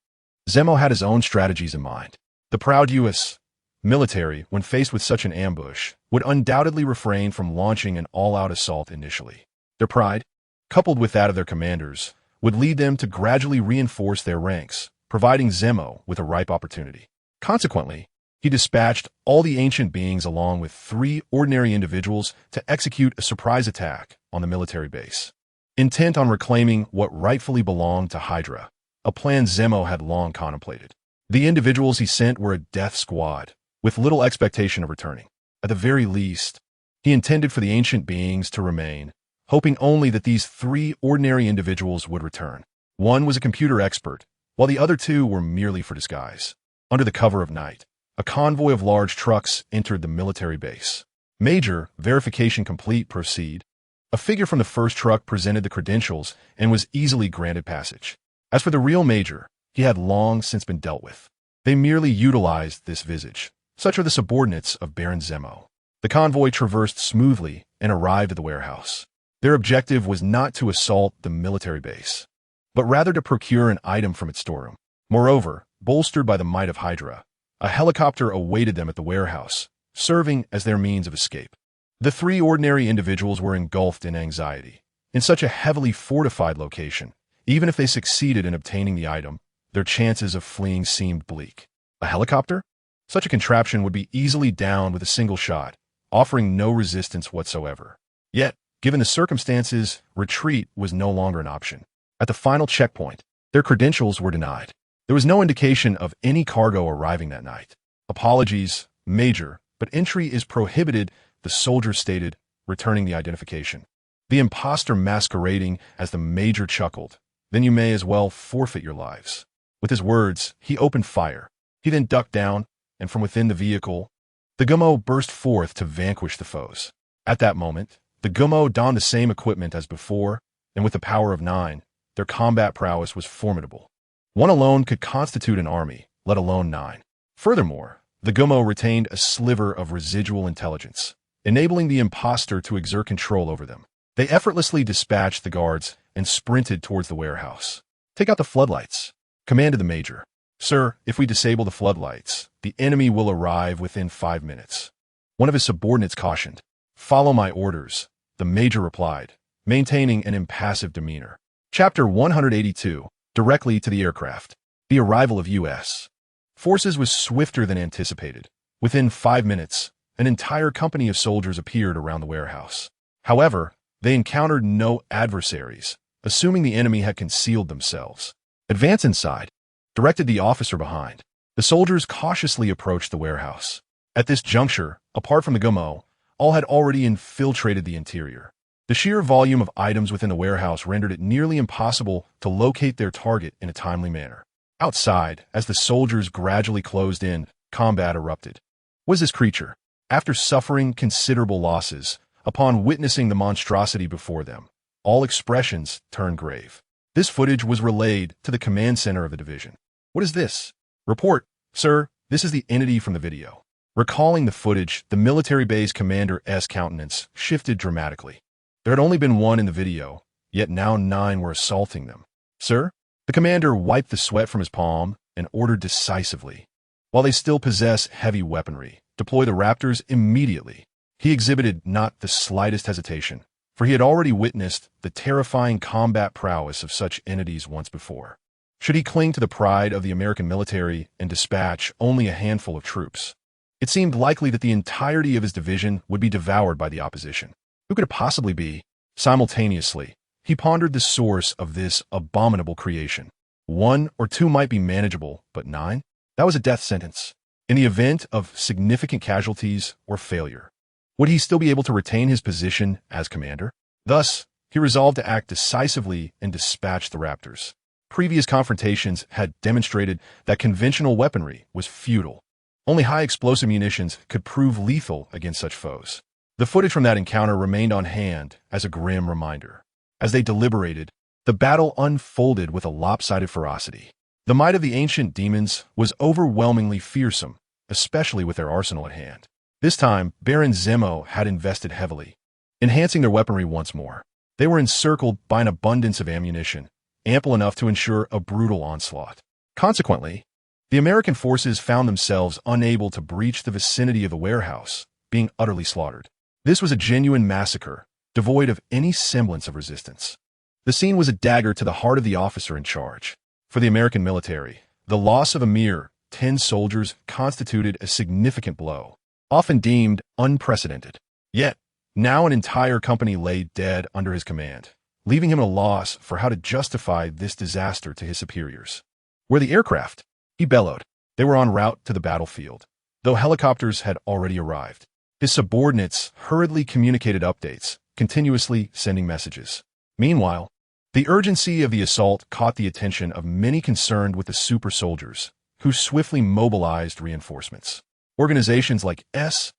Zemo had his own strategies in mind. The proud U.S. military, when faced with such an ambush, would undoubtedly refrain from launching an all-out assault initially. Their pride, coupled with that of their commanders, would lead them to gradually reinforce their ranks, providing Zemo with a ripe opportunity. Consequently, he dispatched all the ancient beings along with 3 ordinary individuals to execute a surprise attack on the military base. Intent on reclaiming what rightfully belonged to Hydra, a plan Zemo had long contemplated. The individuals he sent were a death squad, with little expectation of returning. At the very least, he intended for the ancient beings to remain, hoping only that these three ordinary individuals would return. One was a computer expert, while the other two were merely for disguise. Under the cover of night, a convoy of large trucks entered the military base. Major, verification complete, proceed. A figure from the first truck presented the credentials and was easily granted passage. As for the real Major, he had long since been dealt with. They merely utilized this visage. Such are the subordinates of Baron Zemo. The convoy traversed smoothly and arrived at the warehouse. Their objective was not to assault the military base, but rather to procure an item from its storeroom. Moreover, bolstered by the might of Hydra, a helicopter awaited them at the warehouse, serving as their means of escape. The three ordinary individuals were engulfed in anxiety. In such a heavily fortified location, even if they succeeded in obtaining the item, their chances of fleeing seemed bleak. A helicopter? Such a contraption would be easily downed with a single shot, offering no resistance whatsoever. Yet, given the circumstances, retreat was no longer an option. At the final checkpoint, their credentials were denied. There was no indication of any cargo arriving that night. Apologies, Major, but entry is prohibited, the soldier stated, returning the identification. The imposter masquerading as the Major chuckled. Then you may as well forfeit your lives. With his words, he opened fire. He then ducked down, and from within the vehicle, the Gummo burst forth to vanquish the foes. At that moment, the Gummo donned the same equipment as before, and with the power of 9, their combat prowess was formidable. One alone could constitute an army, let alone 9. Furthermore, the Gummo retained a sliver of residual intelligence, enabling the imposter to exert control over them. They effortlessly dispatched the guards and sprinted towards the warehouse. "Take out the floodlights," commanded the Major. "Sir, if we disable the floodlights, the enemy will arrive within 5 minutes." One of his subordinates cautioned. "Follow my orders," the Major replied, maintaining an impassive demeanor. Chapter 182, directly to the aircraft. The arrival of U.S. forces was swifter than anticipated. Within 5 minutes, an entire company of soldiers appeared around the warehouse. However, they encountered no adversaries, assuming the enemy had concealed themselves. "Advance inside," directed the officer behind. The soldiers cautiously approached the warehouse. At this juncture, apart from the Gummo, all had already infiltrated the interior. The sheer volume of items within the warehouse rendered it nearly impossible to locate their target in a timely manner. Outside, as the soldiers gradually closed in, combat erupted. What is this creature? After suffering considerable losses, upon witnessing the monstrosity before them, all expressions turned grave. This footage was relayed to the command center of the division. "What is this?" "Report, sir, this is the entity from the video." Recalling the footage, the military base commander's countenance shifted dramatically. There had only been one in the video, yet now 9 were assaulting them. "Sir?" The commander wiped the sweat from his palm and ordered decisively. "While they still possess heavy weaponry, deploy the Raptors immediately." He exhibited not the slightest hesitation, for he had already witnessed the terrifying combat prowess of such entities once before. Should he cling to the pride of the American military and dispatch only a handful of troops? It seemed likely that the entirety of his division would be devoured by the opposition. Who could it possibly be? Simultaneously, he pondered the source of this abominable creation. 1 or 2 might be manageable, but 9? That was a death sentence. In the event of significant casualties or failure, would he still be able to retain his position as commander? Thus, he resolved to act decisively and dispatch the Raptors. Previous confrontations had demonstrated that conventional weaponry was futile. Only high explosive munitions could prove lethal against such foes. The footage from that encounter remained on hand as a grim reminder. As they deliberated, the battle unfolded with a lopsided ferocity. The might of the ancient demons was overwhelmingly fearsome, especially with their arsenal at hand. This time, Baron Zemo had invested heavily, enhancing their weaponry once more. They were encircled by an abundance of ammunition, ample enough to ensure a brutal onslaught. Consequently, the American forces found themselves unable to breach the vicinity of the warehouse, being utterly slaughtered. This was a genuine massacre, devoid of any semblance of resistance. The scene was a dagger to the heart of the officer in charge. For the American military, the loss of a mere 10 soldiers constituted a significant blow, often deemed unprecedented. Yet, now an entire company lay dead under his command, leaving him at a loss for how to justify this disaster to his superiors. "Where the aircraft?" he bellowed. They were en route to the battlefield. though helicopters had already arrived. His subordinates hurriedly communicated updates, continuously sending messages. Meanwhile, the urgency of the assault caught the attention of many concerned with the super soldiers, who swiftly mobilized reinforcements. Organizations like SHIELD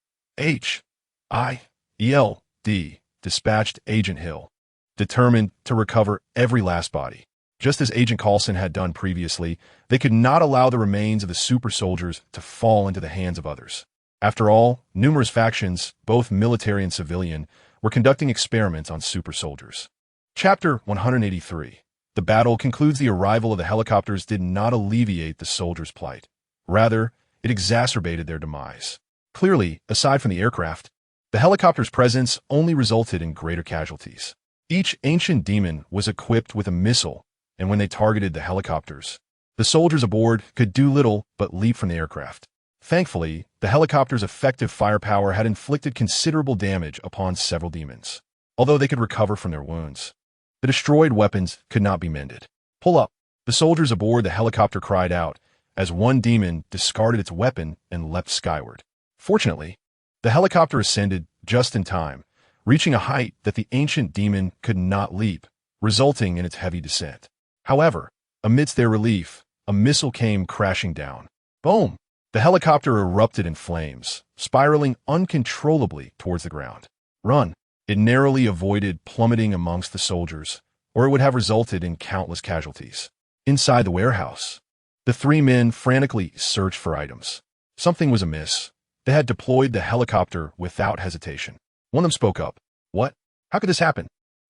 dispatched Agent Hill, determined to recover every last body. Just as Agent Coulson had done previously, they could not allow the remains of the super soldiers to fall into the hands of others. After all, numerous factions, both military and civilian, were conducting experiments on super soldiers. Chapter 183. The battle concludes. The arrival of the helicopters did not alleviate the soldiers' plight. Rather, it exacerbated their demise. Clearly, aside from the aircraft, the helicopters' presence only resulted in greater casualties. Each ancient demon was equipped with a missile, and when they targeted the helicopters, the soldiers aboard could do little but leap from the aircraft. Thankfully, the helicopter's effective firepower had inflicted considerable damage upon several demons, although they could recover from their wounds. The destroyed weapons could not be mended. "Pull up!" The soldiers aboard the helicopter cried out, as one demon discarded its weapon and leapt skyward. Fortunately, the helicopter ascended just in time, reaching a height that the ancient demon could not leap, resulting in its heavy descent. However, amidst their relief, a missile came crashing down. Boom! The helicopter erupted in flames, spiraling uncontrollably towards the ground. "Run!" It narrowly avoided plummeting amongst the soldiers, or it would have resulted in countless casualties. Inside the warehouse, the three men frantically searched for items. Something was amiss. They had deployed the helicopter without hesitation. One of them spoke up. "What? How could this happen?"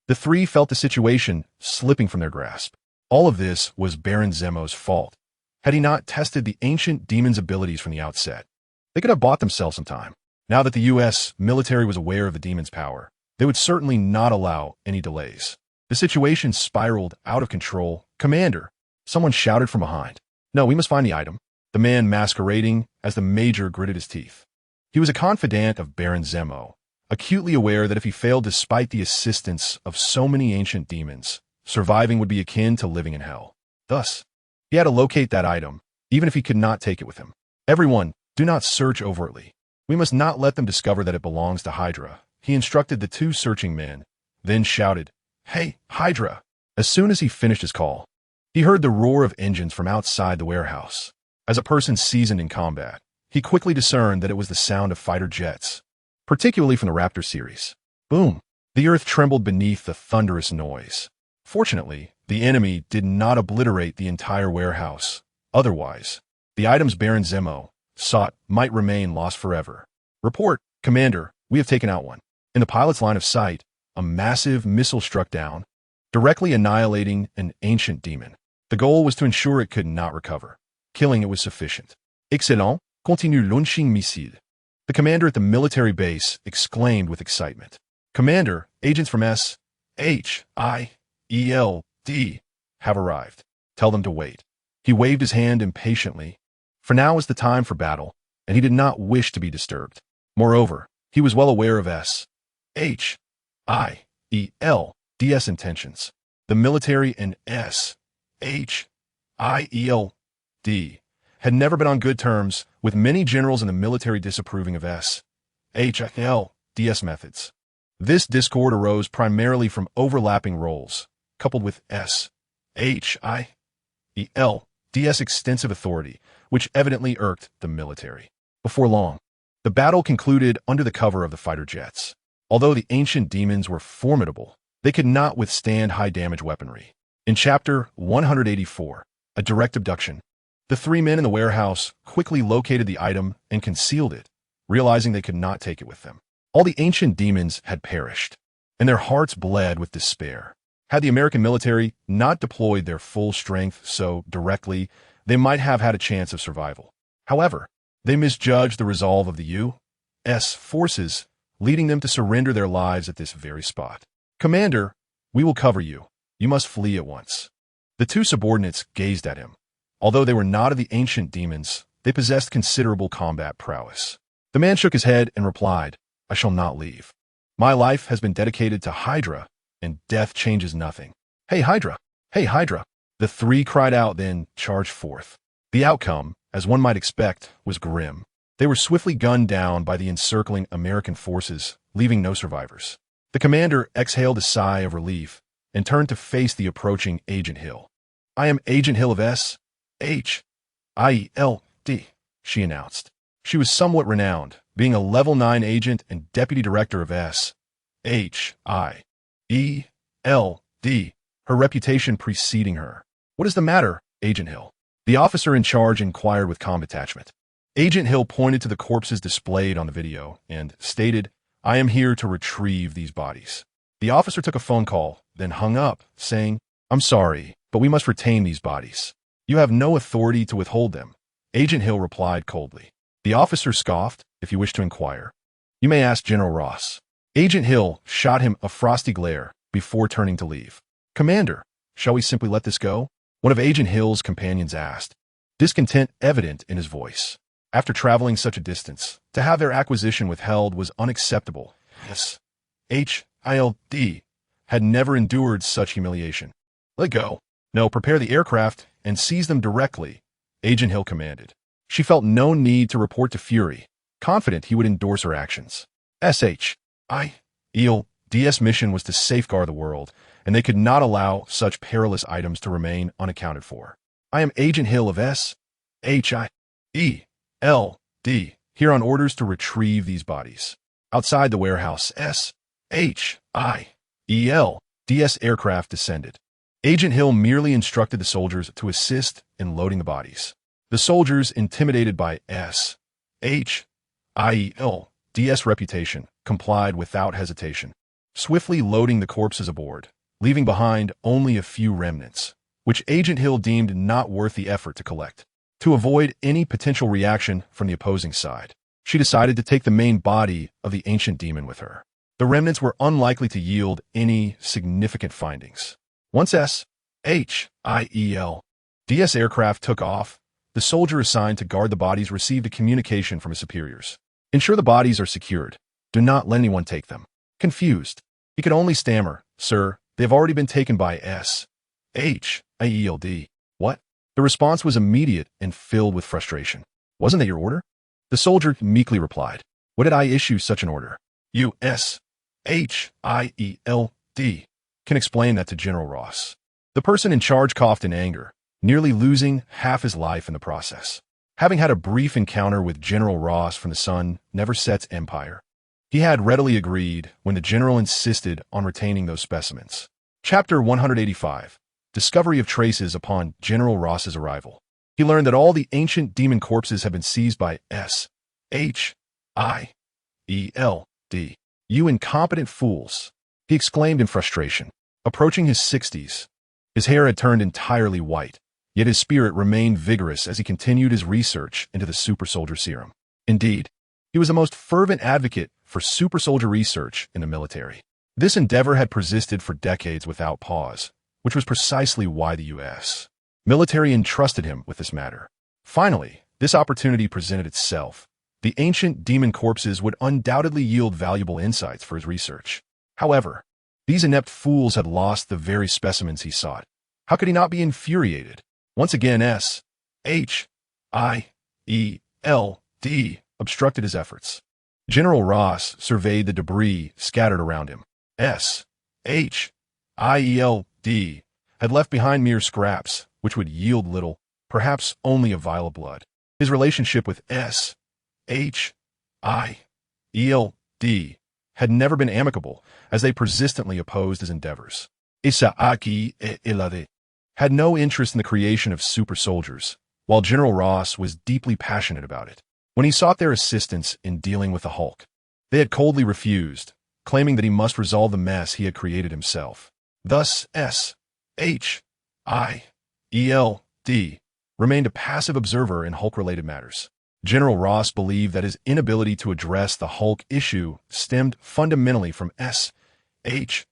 The three felt the situation slipping from their grasp. All of this was Baron Zemo's fault. Had he not tested the ancient demon's abilities from the outset, they could have bought themselves some time. Now that the U.S. military was aware of the demon's power, they would certainly not allow any delays. The situation spiraled out of control. "Commander!" Someone shouted from behind. "No, we must find the item." The man masquerading as the major gritted his teeth. He was a confidant of Baron Zemo, acutely aware that if he failed despite the assistance of so many ancient demons, surviving would be akin to living in hell. Thus, he had to locate that item, even if he could not take it with him. "Everyone, do not search overtly. We must not let them discover that it belongs to Hydra," he instructed the two searching men, then shouted, "Hey, Hydra!" As soon as he finished his call, he heard the roar of engines from outside the warehouse. As a person seasoned in combat, he quickly discerned that it was the sound of fighter jets, particularly from the Raptor series. Boom! The earth trembled beneath the thunderous noise. Fortunately, the enemy did not obliterate the entire warehouse. Otherwise, the items Baron Zemo sought might remain lost forever. "Report, Commander, we have taken out one." In the pilot's line of sight, a massive missile struck down, directly annihilating an ancient demon. The goal was to ensure it could not recover. Killing it was sufficient. "Excellent, continue launching missile." The commander at the military base exclaimed with excitement. "Commander, agents from SHIELD have arrived. Tell them to wait." He waved his hand impatiently, for now was the time for battle, and he did not wish to be disturbed. Moreover, he was well aware of SHIELD's intentions. The military and SHIELD had never been on good terms, with many generals in the military disapproving of SHIELD's methods. This discord arose primarily from overlapping roles, coupled with SHIELD's extensive authority, which evidently irked the military. Before long, the battle concluded under the cover of the fighter jets. Although the ancient demons were formidable, they could not withstand high-damage weaponry. In Chapter 184, A Direct Abduction, the three men in the warehouse quickly located the item and concealed it, realizing they could not take it with them. All the ancient demons had perished, and their hearts bled with despair. Had the American military not deployed their full strength so directly, they might have had a chance of survival. However, they misjudged the resolve of the U.S. forces, leading them to surrender their lives at this very spot. "Commander, we will cover you. You must flee at once." The two subordinates gazed at him. Although they were not of the ancient demons, they possessed considerable combat prowess. The man shook his head and replied, "I shall not leave. My life has been dedicated to Hydra, and death changes nothing." "Hey, Hydra! Hey, Hydra!" The three cried out, then charged forth. The outcome, as one might expect, was grim. They were swiftly gunned down by the encircling American forces, leaving no survivors. The commander exhaled a sigh of relief and turned to face the approaching Agent Hill. "I am Agent Hill of S.H.I.E.L.D., she announced. She was somewhat renowned, being a Level 9 agent and deputy director of S.H.I.E.L.D., her reputation preceding her. "What is the matter, Agent Hill?" the officer in charge inquired with calm detachment. Agent Hill pointed to the corpses displayed on the video and stated, "I am here to retrieve these bodies." The officer took a phone call, then hung up, saying, "I'm sorry, but we must retain these bodies. You have no authority to withhold them." Agent Hill replied coldly. The officer scoffed, "If you wish to inquire, you may ask General Ross." Agent Hill shot him a frosty glare before turning to leave. "Commander, shall we simply let this go?" one of Agent Hill's companions asked, discontent evident in his voice. After traveling such a distance, to have their acquisition withheld was unacceptable. S.H.I.L.D. had never endured such humiliation. "Let go." "No, prepare the aircraft and seize them directly," Agent Hill commanded. She felt no need to report to Fury, confident he would endorse her actions. S.H.I.E.L.D.'s mission was to safeguard the world, and they could not allow such perilous items to remain unaccounted for. "I am Agent Hill of S.H.I.E.L.D. here on orders to retrieve these bodies." Outside the warehouse, S.H.I.E.L.D.'s aircraft descended. Agent Hill merely instructed the soldiers to assist in loading the bodies. The soldiers, intimidated by S.H.I.E.L.D.'s reputation, complied without hesitation, swiftly loading the corpses aboard, leaving behind only a few remnants, which Agent Hill deemed not worth the effort to collect. To avoid any potential reaction from the opposing side, she decided to take the main body of the ancient demon with her. The remnants were unlikely to yield any significant findings. Once S.H.I.E.L.D.'s aircraft took off, the soldier assigned to guard the bodies received a communication from his superiors. "Ensure the bodies are secured. Do not let anyone take them." Confused, he could only stammer, "Sir, they have already been taken by S.H.I.E.L.D. "What?" The response was immediate and filled with frustration. "Wasn't that your order?" The soldier meekly replied. "What did I issue such an order?" "You S.H.I.E.L.D. can explain that to General Ross." The person in charge coughed in anger, nearly losing half his life in the process. Having had a brief encounter with General Ross from the Sun Never Sets Empire, he had readily agreed when the general insisted on retaining those specimens. Chapter 185. Discovery of traces upon General Ross's arrival. He learned that all the ancient demon corpses had been seized by S.H.I.E.L.D. "You incompetent fools," he exclaimed in frustration. Approaching his 60s, his hair had turned entirely white, yet his spirit remained vigorous as he continued his research into the super soldier serum. Indeed, he was the most fervent advocate for super soldier research in the military. This endeavor had persisted for decades without pause, which was precisely why the U.S. military entrusted him with this matter. Finally, this opportunity presented itself. The ancient demon corpses would undoubtedly yield valuable insights for his research. However, these inept fools had lost the very specimens he sought. How could he not be infuriated? Once again, S.H.I.E.L.D. obstructed his efforts. General Ross surveyed the debris scattered around him. S.H.I.E.L.D. had left behind mere scraps, which would yield little, perhaps only a vial of blood. His relationship with S.H.I.E.L.D. had never been amicable, as they persistently opposed his endeavors. S.H.I.E.L.D. had no interest in the creation of super soldiers, while General Ross was deeply passionate about it. When he sought their assistance in dealing with the Hulk, they had coldly refused, claiming that he must resolve the mess he had created himself. Thus, S.H.I.E.L.D. remained a passive observer in Hulk-related matters. General Ross believed that his inability to address the Hulk issue stemmed fundamentally from S.H.I.E.L.D.'s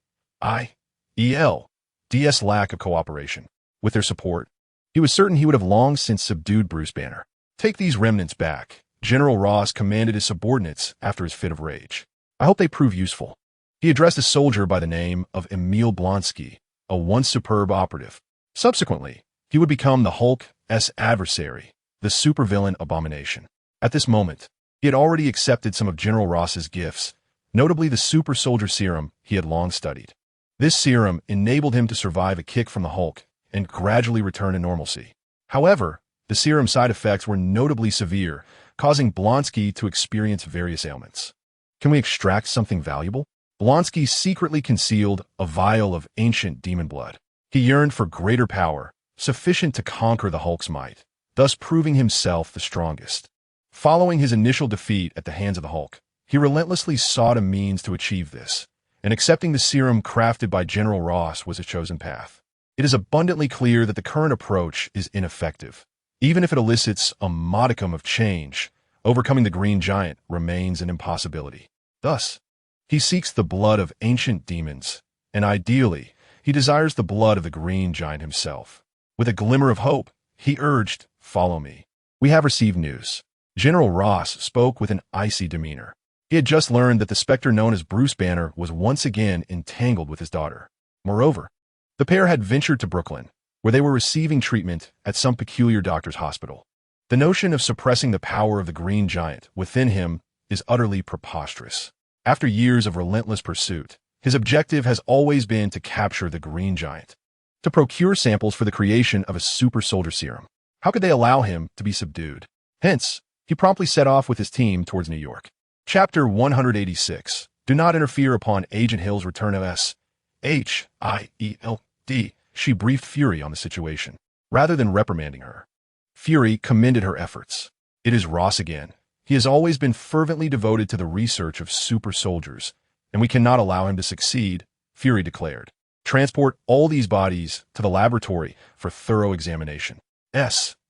lack of cooperation. With their support, he was certain he would have long since subdued Bruce Banner. "Take these remnants back," General Ross commanded his subordinates after his fit of rage. "I hope they prove useful." He addressed a soldier by the name of Emil Blonsky, a once superb operative. Subsequently, he would become the Hulk's adversary, the supervillain Abomination. At this moment, He had already accepted some of General Ross's gifts, notably the super soldier serum he had long studied. This serum enabled him to survive a kick from the Hulk and gradually return to normalcy. However, the serum side effects were notably severe, causing Blonsky to experience various ailments. Can we extract something valuable? Blonsky secretly concealed a vial of ancient demon blood. He yearned for greater power, sufficient to conquer the Hulk's might, thus proving himself the strongest. Following his initial defeat at the hands of the Hulk, he relentlessly sought a means to achieve this, and accepting the serum crafted by General Ross was a chosen path. It is abundantly clear that the current approach is ineffective. Even if it elicits a modicum of change, overcoming the Green Giant remains an impossibility. Thus, he seeks the blood of ancient demons, and ideally, he desires the blood of the Green Giant himself. With a glimmer of hope, he urged, "Follow me." We have received news. General Ross spoke with an icy demeanor. He had just learned that the specter known as Bruce Banner was once again entangled with his daughter. Moreover, the pair had ventured to Brooklyn, where they were receiving treatment at some peculiar doctor's hospital. The notion of suppressing the power of the Green Giant within him is utterly preposterous. After years of relentless pursuit, his objective has always been to capture the Green Giant, to procure samples for the creation of a super soldier serum. How could they allow him to be subdued? Hence, he promptly set off with his team towards New York. Chapter 186. Do not interfere upon Agent Hill's return of S.H.I.E.L.D. She briefed Fury on the situation, rather than reprimanding her. Fury commended her efforts. It is Ross again. He has always been fervently devoted to the research of super soldiers, and we cannot allow him to succeed, Fury declared. Transport all these bodies to the laboratory for thorough examination. S.H.I.E.L.D.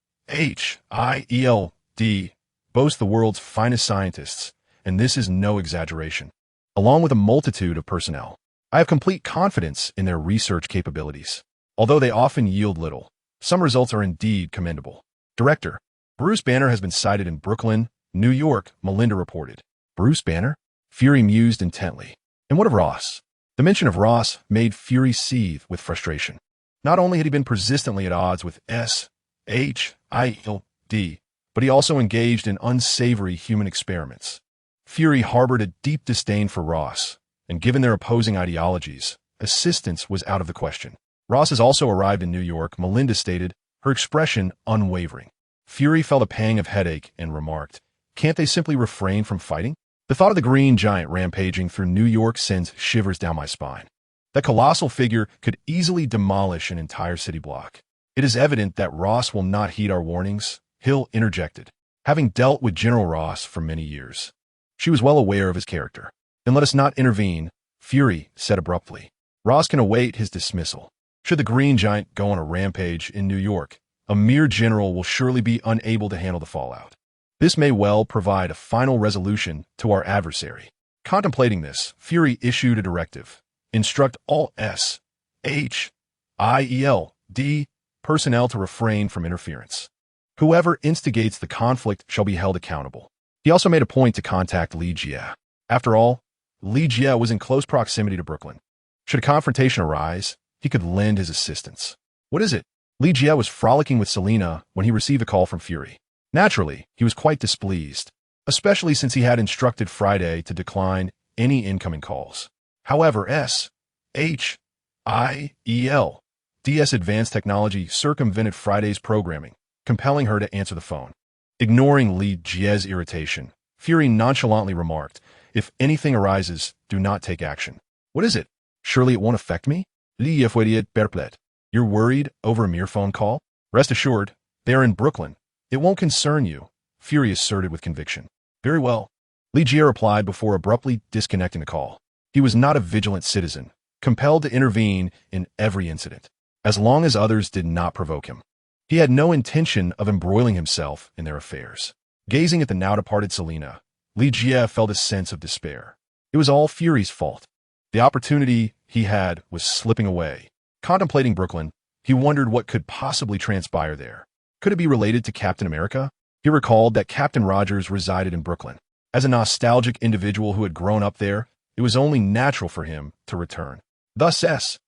boasts the world's finest scientists, and this is no exaggeration. Along with a multitude of personnel, I have complete confidence in their research capabilities. Although they often yield little, some results are indeed commendable. Director, Bruce Banner has been sighted in Brooklyn, New York, Melinda reported. Bruce Banner? Fury mused intently. And what of Ross? The mention of Ross made Fury seethe with frustration. Not only had he been persistently at odds with S.H.I.E.L.D., but he also engaged in unsavory human experiments. Fury harbored a deep disdain for Ross, and given their opposing ideologies, assistance was out of the question. Ross has also arrived in New York, Melinda stated, her expression unwavering. Fury felt a pang of headache and remarked, "Can't they simply refrain from fighting?" The thought of the Green Giant rampaging through New York sends shivers down my spine. That colossal figure could easily demolish an entire city block. It is evident that Ross will not heed our warnings, Hill interjected, having dealt with General Ross for many years. She was well aware of his character. Then let us not intervene, Fury said abruptly. Ross can await his dismissal. Should the Green Giant go on a rampage in New York, a mere general will surely be unable to handle the fallout. This may well provide a final resolution to our adversary. Contemplating this, Fury issued a directive. Instruct all S.H.I.E.L.D. personnel to refrain from interference. Whoever instigates the conflict shall be held accountable. He also made a point to contact Li Jie. After all, Li Jie was in close proximity to Brooklyn. Should a confrontation arise, he could lend his assistance. What is it? Li Jie was frolicking with Selena when he received a call from Fury. Naturally, he was quite displeased, especially since he had instructed Friday to decline any incoming calls. However, S.H.I.E.L.D.'s advanced technology circumvented Friday's programming, compelling her to answer the phone. Ignoring Li Jie's irritation, Fury nonchalantly remarked, "If anything arises, do not take action." What is it? Surely it won't affect me? Li Jie perplet. You're worried over a mere phone call? Rest assured, they are in Brooklyn. It won't concern you, Fury asserted with conviction. Very well. Li Jie replied before abruptly disconnecting the call. He was not a vigilant citizen, compelled to intervene in every incident, as long as others did not provoke him. He had no intention of embroiling himself in their affairs. Gazing at the now-departed Selena, Li Jie felt a sense of despair. It was all Fury's fault. The opportunity he had was slipping away. Contemplating Brooklyn, he wondered what could possibly transpire there. Could it be related to Captain America? He recalled that Captain Rogers resided in Brooklyn. As a nostalgic individual who had grown up there, it was only natural for him to return. Thus S.H.I.E.L.D.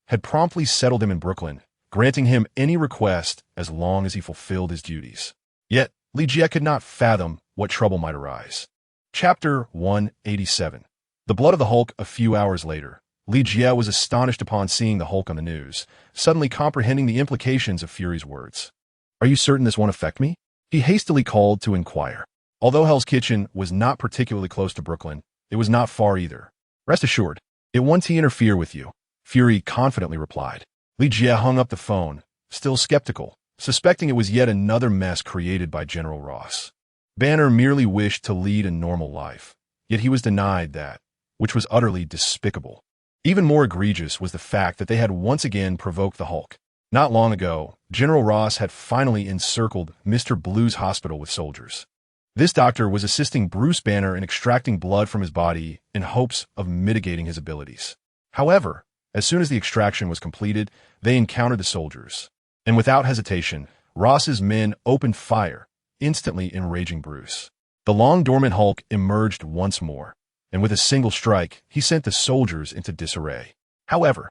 had promptly settled him in Brooklyn, granting him any request as long as he fulfilled his duties. Yet, Li Jie could not fathom what trouble might arise. Chapter 187. The Blood of the Hulk. A few hours later, Li Jie was astonished upon seeing the Hulk on the news, suddenly comprehending the implications of Fury's words. "Are you certain this won't affect me?" He hastily called to inquire. Although Hell's Kitchen was not particularly close to Brooklyn, it was not far either. "Rest assured, it won't interfere with you," Fury confidently replied. Li Jie hung up the phone, still skeptical, suspecting it was yet another mess created by General Ross. Banner merely wished to lead a normal life, yet he was denied that, which was utterly despicable. Even more egregious was the fact that they had once again provoked the Hulk. Not long ago, General Ross had finally encircled Mr. Blue's hospital with soldiers. This doctor was assisting Bruce Banner in extracting blood from his body in hopes of mitigating his abilities. However, as soon as the extraction was completed, they encountered the soldiers. And without hesitation, Ross's men opened fire, instantly enraging Bruce. The long-dormant Hulk emerged once more, and with a single strike, he sent the soldiers into disarray. However,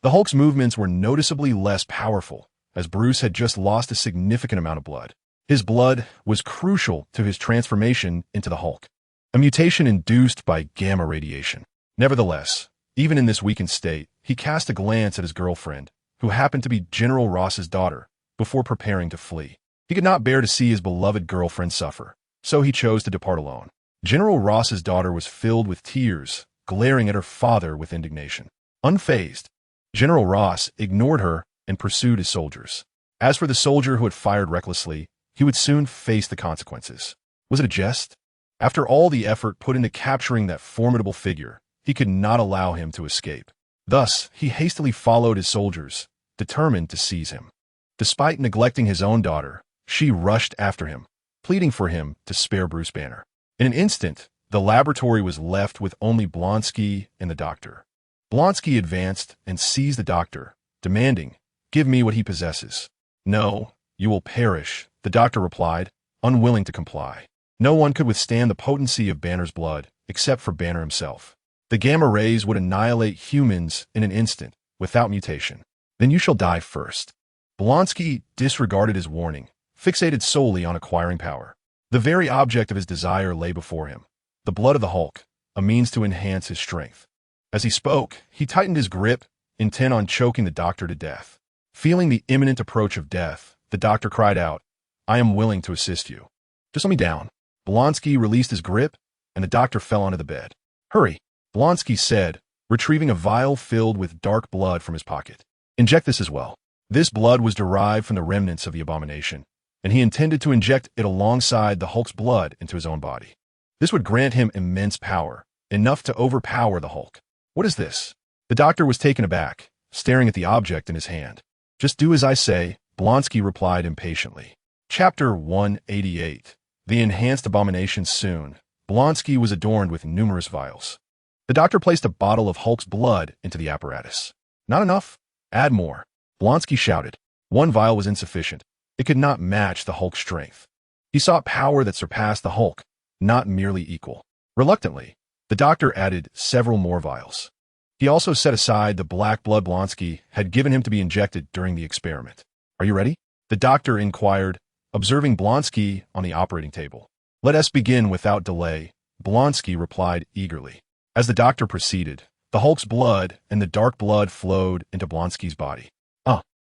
the Hulk's movements were noticeably less powerful, as Bruce had just lost a significant amount of blood. His blood was crucial to his transformation into the Hulk, a mutation induced by gamma radiation. Nevertheless, even in this weakened state, he cast a glance at his girlfriend, who happened to be General Ross's daughter, before preparing to flee. He could not bear to see his beloved girlfriend suffer, so he chose to depart alone. General Ross's daughter was filled with tears, glaring at her father with indignation. Unfazed, General Ross ignored her and pursued his soldiers. As for the soldier who had fired recklessly, he would soon face the consequences. Was it a jest? After all the effort put into capturing that formidable figure, he could not allow him to escape. Thus, he hastily followed his soldiers, determined to seize him. Despite neglecting his own daughter, she rushed after him, pleading for him to spare Bruce Banner. In an instant, the laboratory was left with only Blonsky and the doctor. Blonsky advanced and seized the doctor, demanding, "Give me what he possesses." "No, you will perish," the doctor replied, unwilling to comply. No one could withstand the potency of Banner's blood, except for Banner himself. The gamma rays would annihilate humans in an instant, without mutation. "Then you shall die first." Blonsky disregarded his warning, fixated solely on acquiring power. The very object of his desire lay before him, the blood of the Hulk, a means to enhance his strength. As he spoke, he tightened his grip, intent on choking the doctor to death. Feeling the imminent approach of death, the doctor cried out, "I am willing to assist you. Just let me down." Blonsky released his grip, and the doctor fell onto the bed. "Hurry," Blonsky said, retrieving a vial filled with dark blood from his pocket. "Inject this as well." This blood was derived from the remnants of the abomination, and he intended to inject it alongside the Hulk's blood into his own body. This would grant him immense power, enough to overpower the Hulk. "What is this?" The doctor was taken aback, staring at the object in his hand. "Just do as I say," Blonsky replied impatiently. Chapter 188. The Enhanced Abomination. Soon, Blonsky was adorned with numerous vials. The doctor placed a bottle of Hulk's blood into the apparatus. "Not enough? Add more," Blonsky shouted. One vial was insufficient. It could not match the Hulk's strength. He sought power that surpassed the Hulk, not merely equal. Reluctantly, the doctor added several more vials. He also set aside the black blood Blonsky had given him to be injected during the experiment. "Are you ready?" the doctor inquired, observing Blonsky on the operating table. "Let us begin without delay," Blonsky replied eagerly. As the doctor proceeded, the Hulk's blood and the dark blood flowed into Blonsky's body.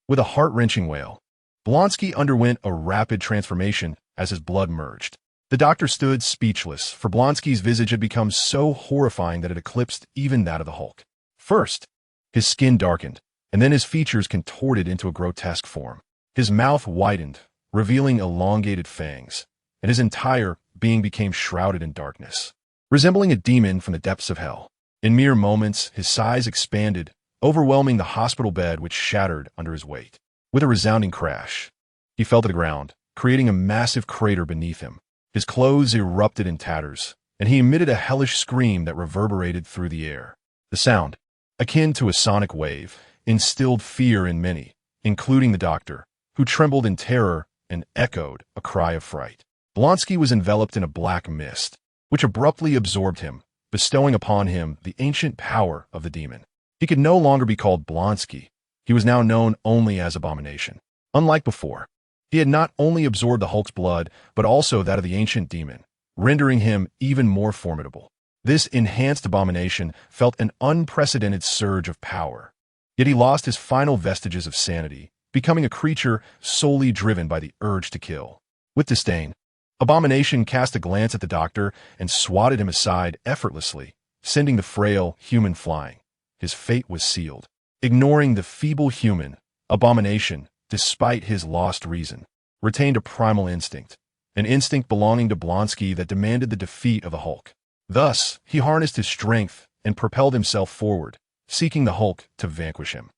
With a heart-wrenching wail, Blonsky underwent a rapid transformation as his blood merged. The doctor stood speechless, for Blonsky's visage had become so horrifying that it eclipsed even that of the Hulk. First, his skin darkened, and then his features contorted into a grotesque form. His mouth widened, revealing elongated fangs, and his entire being became shrouded in darkness, resembling a demon from the depths of hell. In mere moments, his size expanded, overwhelming the hospital bed, which shattered under his weight. With a resounding crash, he fell to the ground, creating a massive crater beneath him. His clothes erupted in tatters, and he emitted a hellish scream that reverberated through the air. The sound, akin to a sonic wave, instilled fear in many, including the doctor, who trembled in terror and echoed a cry of fright. Blonsky was enveloped in a black mist, which abruptly absorbed him, bestowing upon him the ancient power of the demon. He could no longer be called Blonsky. He was now known only as Abomination. Unlike before, He had not only absorbed the Hulk's blood, but also that of the ancient demon, rendering him even more formidable. This enhanced Abomination felt an unprecedented surge of power. Yet he lost his final vestiges of sanity, becoming a creature solely driven by the urge to kill. With disdain, Abomination cast a glance at the doctor and swatted him aside effortlessly, sending the frail human flying. His fate was sealed. Ignoring the feeble human, Abomination, despite his lost reason, retained a primal instinct, an instinct belonging to Blonsky that demanded the defeat of the Hulk. Thus, he harnessed his strength and propelled himself forward, seeking the Hulk to vanquish him.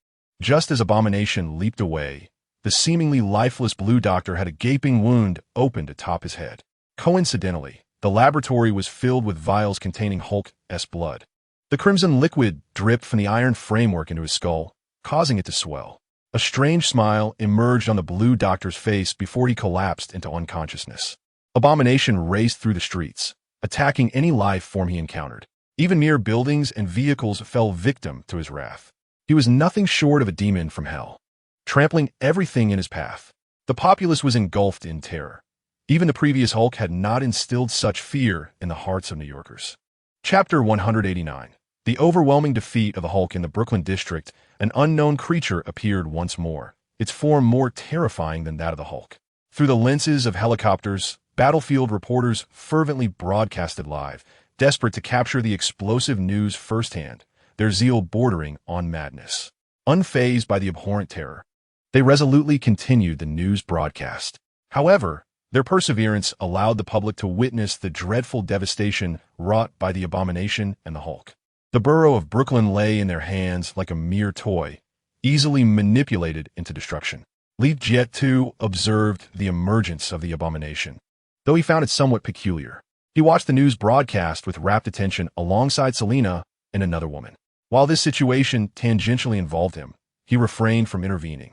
Just as Abomination leaped away, the seemingly lifeless Blue Doctor had a gaping wound opened atop his head. Coincidentally, the laboratory was filled with vials containing Hulk's blood. The crimson liquid dripped from the iron framework into his skull, causing it to swell. A strange smile emerged on the Blue Doctor's face before he collapsed into unconsciousness. Abomination raced through the streets, attacking any life form he encountered. Even mere buildings and vehicles fell victim to his wrath. He was nothing short of a demon from hell, trampling everything in his path. The populace was engulfed in terror. Even the previous Hulk had not instilled such fear in the hearts of New Yorkers. Chapter 189. The overwhelming defeat of the Hulk in the Brooklyn district, an unknown creature appeared once more, its form more terrifying than that of the Hulk. Through the lenses of helicopters, battlefield reporters fervently broadcasted live, desperate to capture the explosive news firsthand, their zeal bordering on madness. Unfazed by the abhorrent terror, they resolutely continued the news broadcast. However, their perseverance allowed the public to witness the dreadful devastation wrought by the Abomination and the Hulk. The borough of Brooklyn lay in their hands like a mere toy, easily manipulated into destruction. Leaf Jet 2 observed the emergence of the Abomination, though he found it somewhat peculiar. He watched the news broadcast with rapt attention alongside Selina and another woman. While this situation tangentially involved him, he refrained from intervening,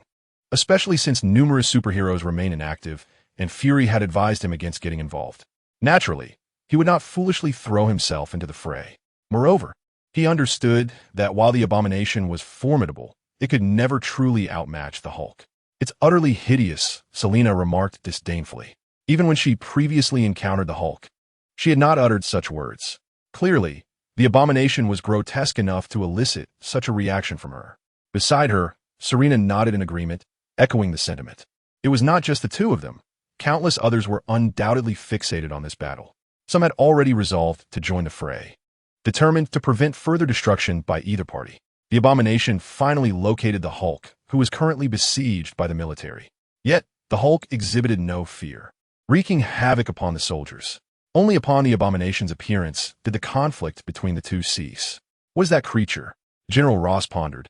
especially since numerous superheroes remain inactive and Fury had advised him against getting involved. Naturally, he would not foolishly throw himself into the fray. Moreover, he understood that while the Abomination was formidable, it could never truly outmatch the Hulk. "It's utterly hideous," Selina remarked disdainfully. Even when she previously encountered the Hulk, she had not uttered such words. Clearly, the Abomination was grotesque enough to elicit such a reaction from her. Beside her, Serena nodded in agreement, echoing the sentiment. It was not just the two of them. Countless others were undoubtedly fixated on this battle. Some had already resolved to join the fray, determined to prevent further destruction by either party. The Abomination finally located the Hulk, who was currently besieged by the military. Yet, the Hulk exhibited no fear, wreaking havoc upon the soldiers. Only upon the Abomination's appearance did the conflict between the two cease. Was that creature? General Ross pondered,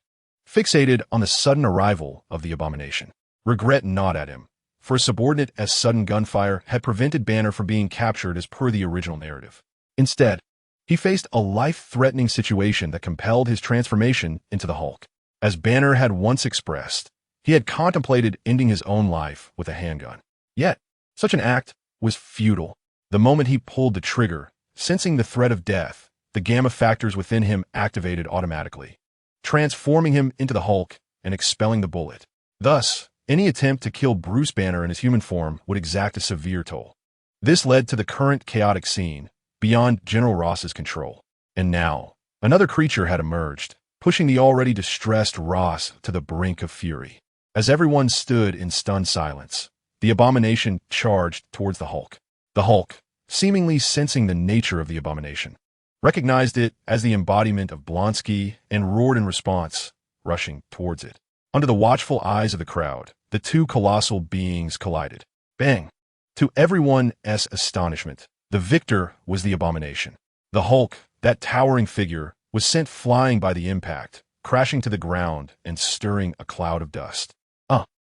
fixated on the sudden arrival of the Abomination. Regret gnawed at him, for a subordinate as sudden gunfire had prevented Banner from being captured as per the original narrative. Instead, he faced a life-threatening situation that compelled his transformation into the Hulk. As Banner had once expressed, he had contemplated ending his own life with a handgun. Yet, such an act was futile. The moment he pulled the trigger, sensing the threat of death, the gamma factors within him activated automatically, transforming him into the Hulk and expelling the bullet. Thus, any attempt to kill Bruce Banner in his human form would exact a severe toll. This led to the current chaotic scene, beyond General Ross's control. And now, another creature had emerged, pushing the already distressed Ross to the brink of fury. As everyone stood in stunned silence, the Abomination charged towards the Hulk. The Hulk, seemingly sensing the nature of the Abomination, recognized it as the embodiment of Blonsky and roared in response, rushing towards it. Under the watchful eyes of the crowd, the two colossal beings collided. Bang! To everyone's astonishment, the victor was the Abomination. The Hulk, that towering figure, was sent flying by the impact, crashing to the ground and stirring a cloud of dust.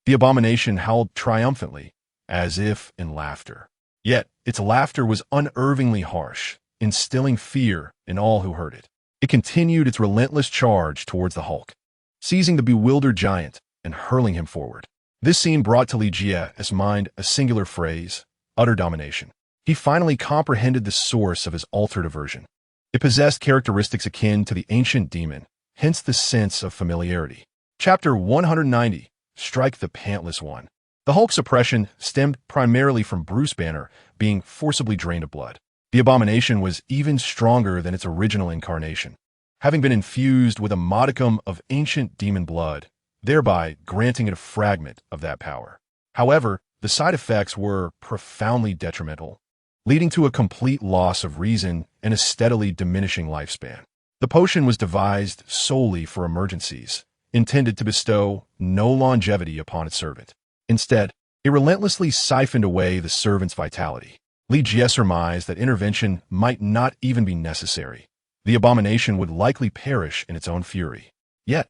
The Abomination howled triumphantly, as if in laughter. Yet, its laughter was unervingly harsh, instilling fear in all who heard it. It continued its relentless charge towards the Hulk, seizing the bewildered giant and hurling him forward. This scene brought to Ligier's mind a singular phrase: utter domination. He finally comprehended the source of his altered aversion. It possessed characteristics akin to the ancient demon, hence the sense of familiarity. Chapter 190. Strike the Pantless One. The Hulk's oppression stemmed primarily from Bruce Banner being forcibly drained of blood. The Abomination was even stronger than its original incarnation, having been infused with a modicum of ancient demon blood, thereby granting it a fragment of that power. However, the side effects were profoundly detrimental, leading to a complete loss of reason and a steadily diminishing lifespan. The potion was devised solely for emergencies, intended to bestow no longevity upon its servant. Instead, it relentlessly siphoned away the servant's vitality. Li Jie surmised that intervention might not even be necessary. The Abomination would likely perish in its own fury. Yet,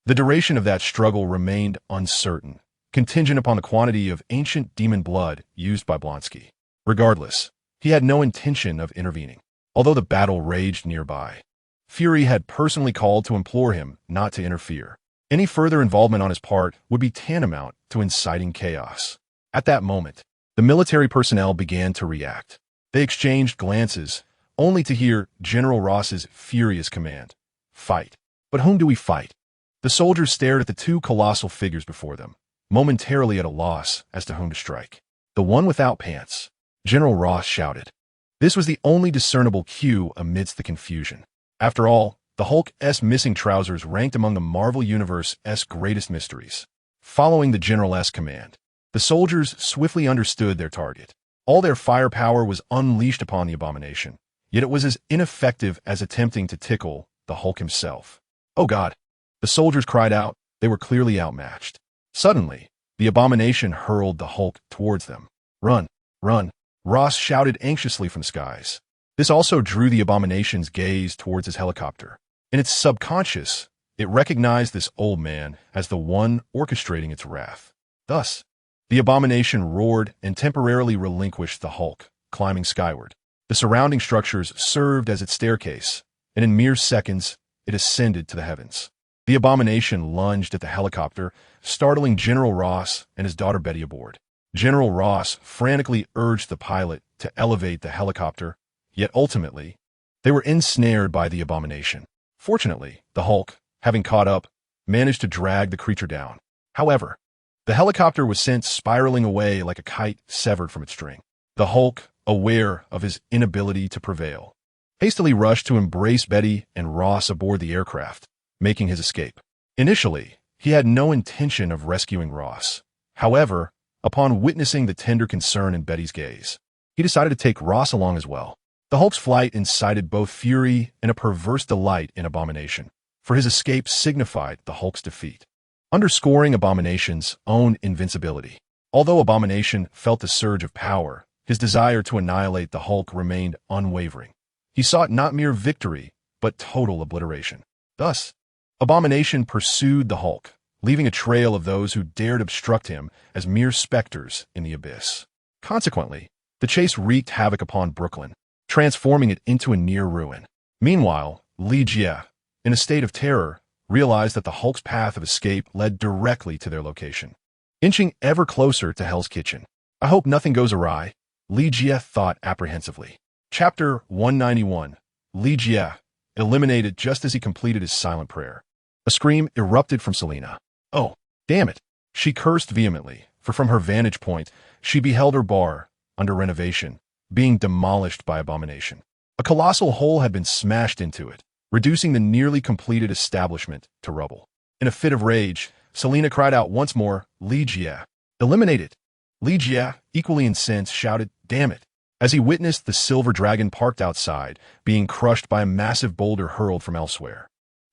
the duration of that struggle remained uncertain, contingent upon the quantity of ancient demon blood used by Blonsky. Regardless, he had no intention of intervening, although the battle raged nearby. Fury had personally called to implore him not to interfere. Any further involvement on his part would be tantamount to inciting chaos. At that moment, the military personnel began to react. They exchanged glances, only to hear General Ross's furious command, "Fight." But whom do we fight? The soldiers stared at the two colossal figures before them, momentarily at a loss as to whom to strike. "The one without pants," General Ross shouted. This was the only discernible cue amidst the confusion. After all, the Hulk's missing trousers ranked among the Marvel Universe's greatest mysteries. Following the General's command, the soldiers swiftly understood their target. All their firepower was unleashed upon the Abomination, yet it was as ineffective as attempting to tickle the Hulk himself. "Oh God!" The soldiers cried out. They were clearly outmatched. Suddenly, the Abomination hurled the Hulk towards them. "Run! Run!" Ross shouted anxiously from the skies. This also drew the Abomination's gaze towards his helicopter. In its subconscious, it recognized this old man as the one orchestrating its wrath. Thus, the Abomination roared and temporarily relinquished the Hulk, climbing skyward. The surrounding structures served as its staircase, and in mere seconds, it ascended to the heavens. The Abomination lunged at the helicopter, startling General Ross and his daughter Betty aboard. General Ross frantically urged the pilot to elevate the helicopter, yet ultimately, they were ensnared by the Abomination. Fortunately, the Hulk, having caught up, managed to drag the creature down. However, the helicopter was sent spiraling away like a kite severed from its string. The Hulk, aware of his inability to prevail, hastily rushed to embrace Betty and Ross aboard the aircraft, making his escape. Initially, he had no intention of rescuing Ross. However, upon witnessing the tender concern in Betty's gaze, he decided to take Ross along as well. The Hulk's flight incited both fury and a perverse delight in Abomination, for his escape signified the Hulk's defeat, underscoring Abomination's own invincibility. Although Abomination felt the surge of power, his desire to annihilate the Hulk remained unwavering. He sought not mere victory, but total obliteration. Thus, Abomination pursued the Hulk, leaving a trail of those who dared obstruct him as mere specters in the abyss. Consequently, the chase wreaked havoc upon Brooklyn, transforming it into a near ruin. Meanwhile, Li Jie, in a state of terror, realized that the Hulk's path of escape led directly to their location. Inching ever closer to Hell's Kitchen. "I hope nothing goes awry," Li Jie thought apprehensively. Chapter 191. Li Jie, eliminated just as he completed his silent prayer. A scream erupted from Selena. "Oh, damn it!" She cursed vehemently, for from her vantage point, she beheld her bar, under renovation, being demolished by Abomination. A colossal hole had been smashed into it, reducing the nearly completed establishment to rubble. In a fit of rage, Selena cried out once more, "Li Jie, eliminated!" Li Jie, equally incensed, shouted, "Damn it!" as he witnessed the silver dragon parked outside, being crushed by a massive boulder hurled from elsewhere.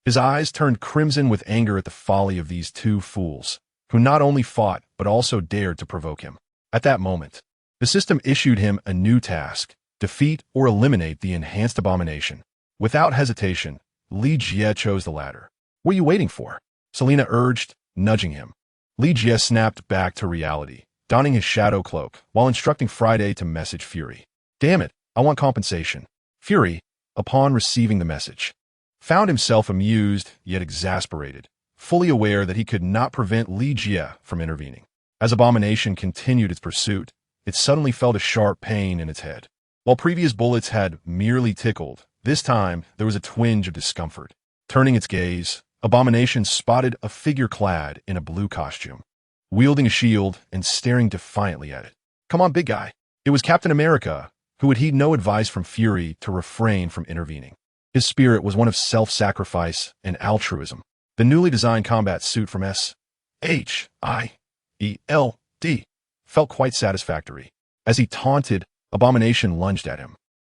His eyes turned crimson with anger at the folly of these two fools, who not only fought but also dared to provoke him. At that moment, the system issued him a new task: defeat or eliminate the enhanced Abomination. Without hesitation, Li Jie chose the latter. "What are you waiting for?" Selena urged, nudging him. Li Jie snapped back to reality, donning his shadow cloak, while instructing Friday to message Fury. "Damn it, I want compensation." Fury, upon receiving the message, found himself amused yet exasperated, fully aware that he could not prevent Li Jie from intervening. As Abomination continued its pursuit, it suddenly felt a sharp pain in its head. While previous bullets had merely tickled, this time there was a twinge of discomfort. Turning its gaze, Abomination spotted a figure clad in a blue costume. wielding a shield and staring defiantly at it. "Come on, big guy." It was Captain America, who would heed no advice from Fury to refrain from intervening. His spirit was one of self-sacrifice and altruism. The newly designed combat suit from S.H.I.E.L.D. felt quite satisfactory. As he taunted, Abomination lunged at him.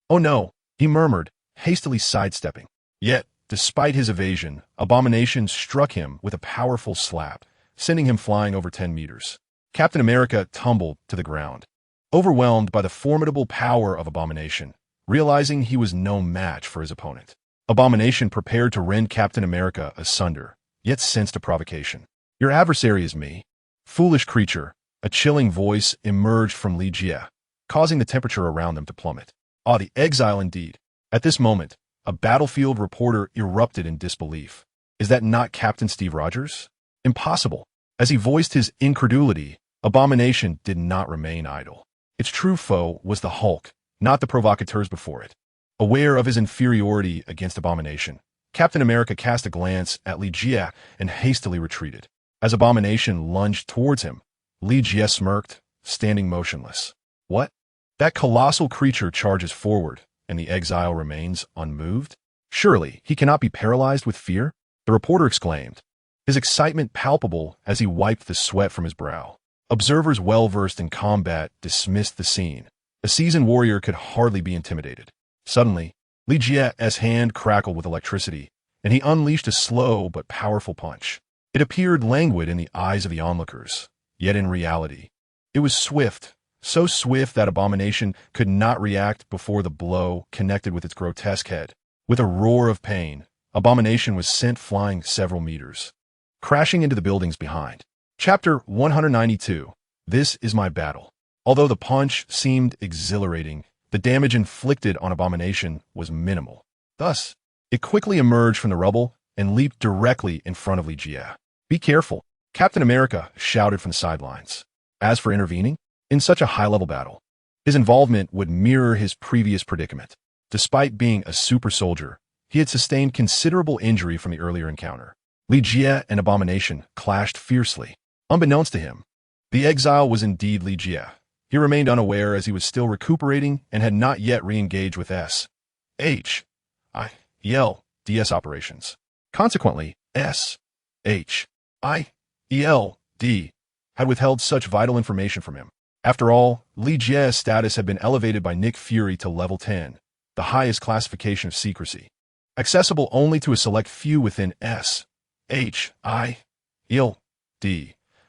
"Oh no," he murmured, hastily sidestepping. Yet, despite his evasion, Abomination struck him with a powerful slap, sending him flying over 10 meters. Captain America tumbled to the ground. Overwhelmed by the formidable power of Abomination, realizing he was no match for his opponent, Abomination prepared to rend Captain America asunder, yet sensed a provocation. "Your adversary is me." "Foolish creature," a chilling voice emerged from Li Jie, causing the temperature around them to plummet. Ah, the exile indeed. At this moment, a battlefield reporter erupted in disbelief. "Is that not Captain Steve Rogers?" "Impossible." As he voiced his incredulity, Abomination did not remain idle. Its true foe was the Hulk, not the provocateurs before it. Aware of his inferiority against Abomination, Captain America cast a glance at Li Jie and hastily retreated. As Abomination lunged towards him, Li Jie smirked, standing motionless. "What? That colossal creature charges forward, and the exile remains unmoved? Surely he cannot be paralyzed with fear?" the reporter exclaimed, his excitement palpable as he wiped the sweat from his brow. Observers well-versed in combat dismissed the scene. A seasoned warrior could hardly be intimidated. Suddenly, Li Jie's hand crackled with electricity, and he unleashed a slow but powerful punch. It appeared languid in the eyes of the onlookers, yet in reality, it was swift, so swift that Abomination could not react before the blow connected with its grotesque head. With a roar of pain, Abomination was sent flying several meters, crashing into the buildings behind. Chapter 192. This is my battle. Although the punch seemed exhilarating, the damage inflicted on Abomination was minimal. Thus, it quickly emerged from the rubble and leaped directly in front of Li Jie. "Be careful," Captain America shouted from the sidelines. As for intervening, in such a high-level battle, his involvement would mirror his previous predicament. Despite being a super soldier, he had sustained considerable injury from the earlier encounter. Li Jie and Abomination clashed fiercely. Unbeknownst to him, the exile was indeed Li Jie. He remained unaware as he was still recuperating and had not yet re-engaged with S.H.I.E.L.D.'s operations. Consequently, S.H.I.E.L.D. had withheld such vital information from him. After all, Li Jie's status had been elevated by Nick Fury to level 10, the highest classification of secrecy, accessible only to a select few within S.H.I.E.L.D.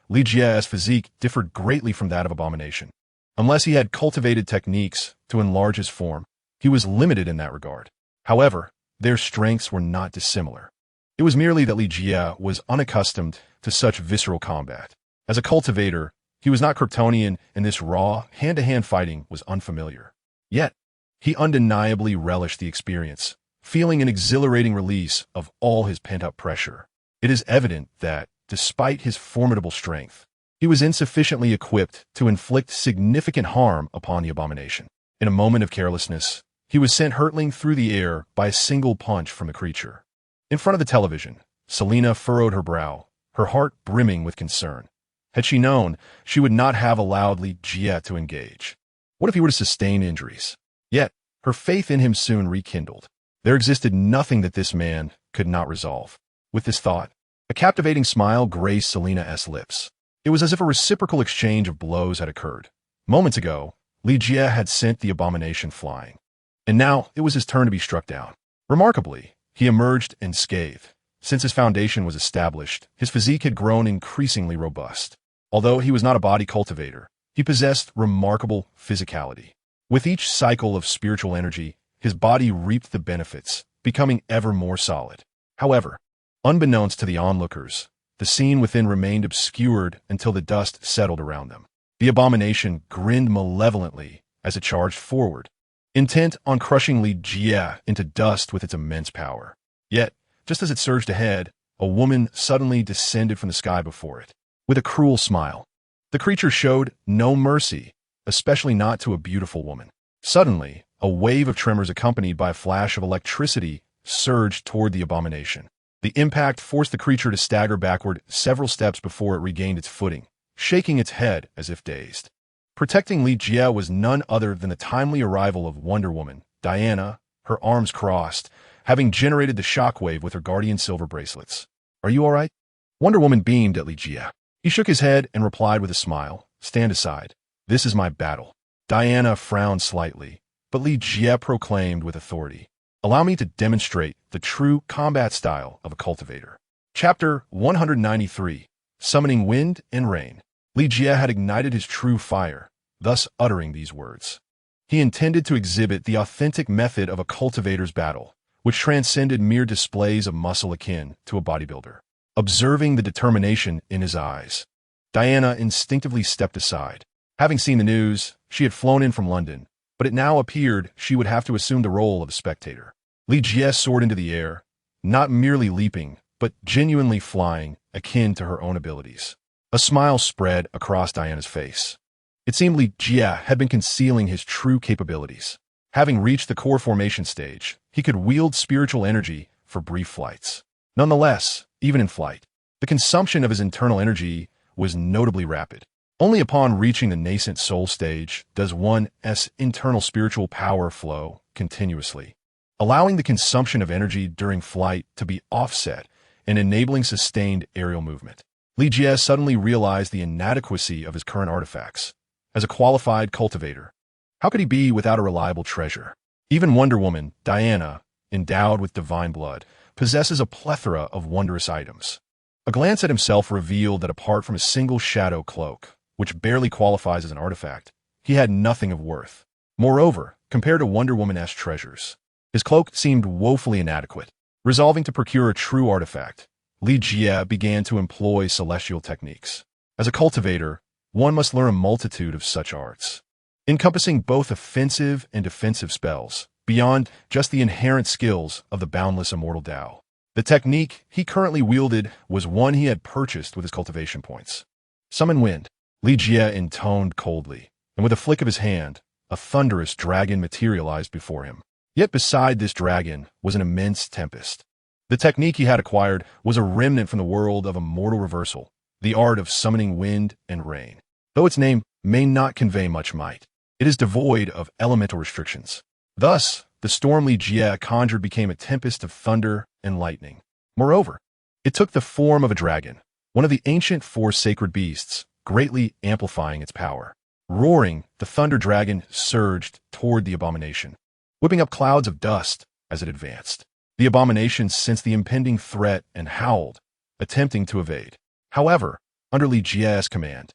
Li Jie's physique differed greatly from that of Abomination. Unless he had cultivated techniques to enlarge his form, he was limited in that regard. However, their strengths were not dissimilar. It was merely that Li Jie was unaccustomed to such visceral combat. As a cultivator, he was not Kryptonian, and this raw, hand-to-hand fighting was unfamiliar. Yet, he undeniably relished the experience, feeling an exhilarating release of all his pent-up pressure. It is evident that, despite his formidable strength, he was insufficiently equipped to inflict significant harm upon the Abomination. In a moment of carelessness, he was sent hurtling through the air by a single punch from the creature. In front of the television, Selena furrowed her brow, her heart brimming with concern. Had she known, she would not have allowed Li Jie to engage. What if he were to sustain injuries? Yet, her faith in him soon rekindled. There existed nothing that this man could not resolve. With this thought, a captivating smile graced Selena's lips. It was as if a reciprocal exchange of blows had occurred. Moments ago, Li Jie had sent the Abomination flying, and now it was his turn to be struck down. Remarkably, he emerged unscathed. Since his foundation was established, his physique had grown increasingly robust. Although he was not a body cultivator, he possessed remarkable physicality. With each cycle of spiritual energy, his body reaped the benefits, becoming ever more solid. However, unbeknownst to the onlookers, the scene within remained obscured until the dust settled around them. The Abomination grinned malevolently as it charged forward, intent on crushing Li Jie into dust with its immense power. Yet, just as it surged ahead, a woman suddenly descended from the sky before it. With a cruel smile, the creature showed no mercy, especially not to a beautiful woman. Suddenly, a wave of tremors accompanied by a flash of electricity surged toward the Abomination. The impact forced the creature to stagger backward several steps before it regained its footing, shaking its head as if dazed. Protecting Li Jie was none other than the timely arrival of Wonder Woman, Diana, her arms crossed, having generated the shockwave with her guardian silver bracelets. "Are you all right?" Wonder Woman beamed at Li Jie. He shook his head and replied with a smile, "Stand aside. This is my battle." Diana frowned slightly, but Li Jie proclaimed with authority, "Allow me to demonstrate the true combat style of a cultivator." Chapter 193, Summoning Wind and Rain. Li Jie had ignited his true fire, thus uttering these words. He intended to exhibit the authentic method of a cultivator's battle, which transcended mere displays of muscle akin to a bodybuilder. Observing the determination in his eyes, Diana instinctively stepped aside. Having seen the news, she had flown in from London, but it now appeared she would have to assume the role of a spectator. Li Jie soared into the air, not merely leaping, but genuinely flying, akin to her own abilities. A smile spread across Diana's face. It seemed Li Jie had been concealing his true capabilities. Having reached the core formation stage, he could wield spiritual energy for brief flights. Nonetheless, even in flight, the consumption of his internal energy was notably rapid. Only upon reaching the nascent soul stage does one's internal spiritual power flow continuously, allowing the consumption of energy during flight to be offset and enabling sustained aerial movement. Li Jie suddenly realized the inadequacy of his current artifacts. As a qualified cultivator, how could he be without a reliable treasure? Even Wonder Woman, Diana, endowed with divine blood, possesses a plethora of wondrous items. A glance at himself revealed that apart from a single shadow cloak, which barely qualifies as an artifact, he had nothing of worth. Moreover, compared to Wonder Woman-esque treasures, his cloak seemed woefully inadequate. Resolving to procure a true artifact, Li Jie began to employ celestial techniques. As a cultivator, one must learn a multitude of such arts, encompassing both offensive and defensive spells, beyond just the inherent skills of the boundless immortal Tao. The technique he currently wielded was one he had purchased with his cultivation points. Summon Wind, Li Jie intoned coldly, and with a flick of his hand, a thunderous dragon materialized before him. Yet beside this dragon was an immense tempest. The technique he had acquired was a remnant from the world of immortal reversal, the art of summoning wind and rain. Though its name may not convey much might, it is devoid of elemental restrictions. Thus, the storm Li Jie conjured became a tempest of thunder and lightning. Moreover, it took the form of a dragon, one of the ancient four sacred beasts, greatly amplifying its power. Roaring, the thunder dragon surged toward the abomination, whipping up clouds of dust as it advanced. The abomination sensed the impending threat and howled, attempting to evade. However, under Li Jie's command,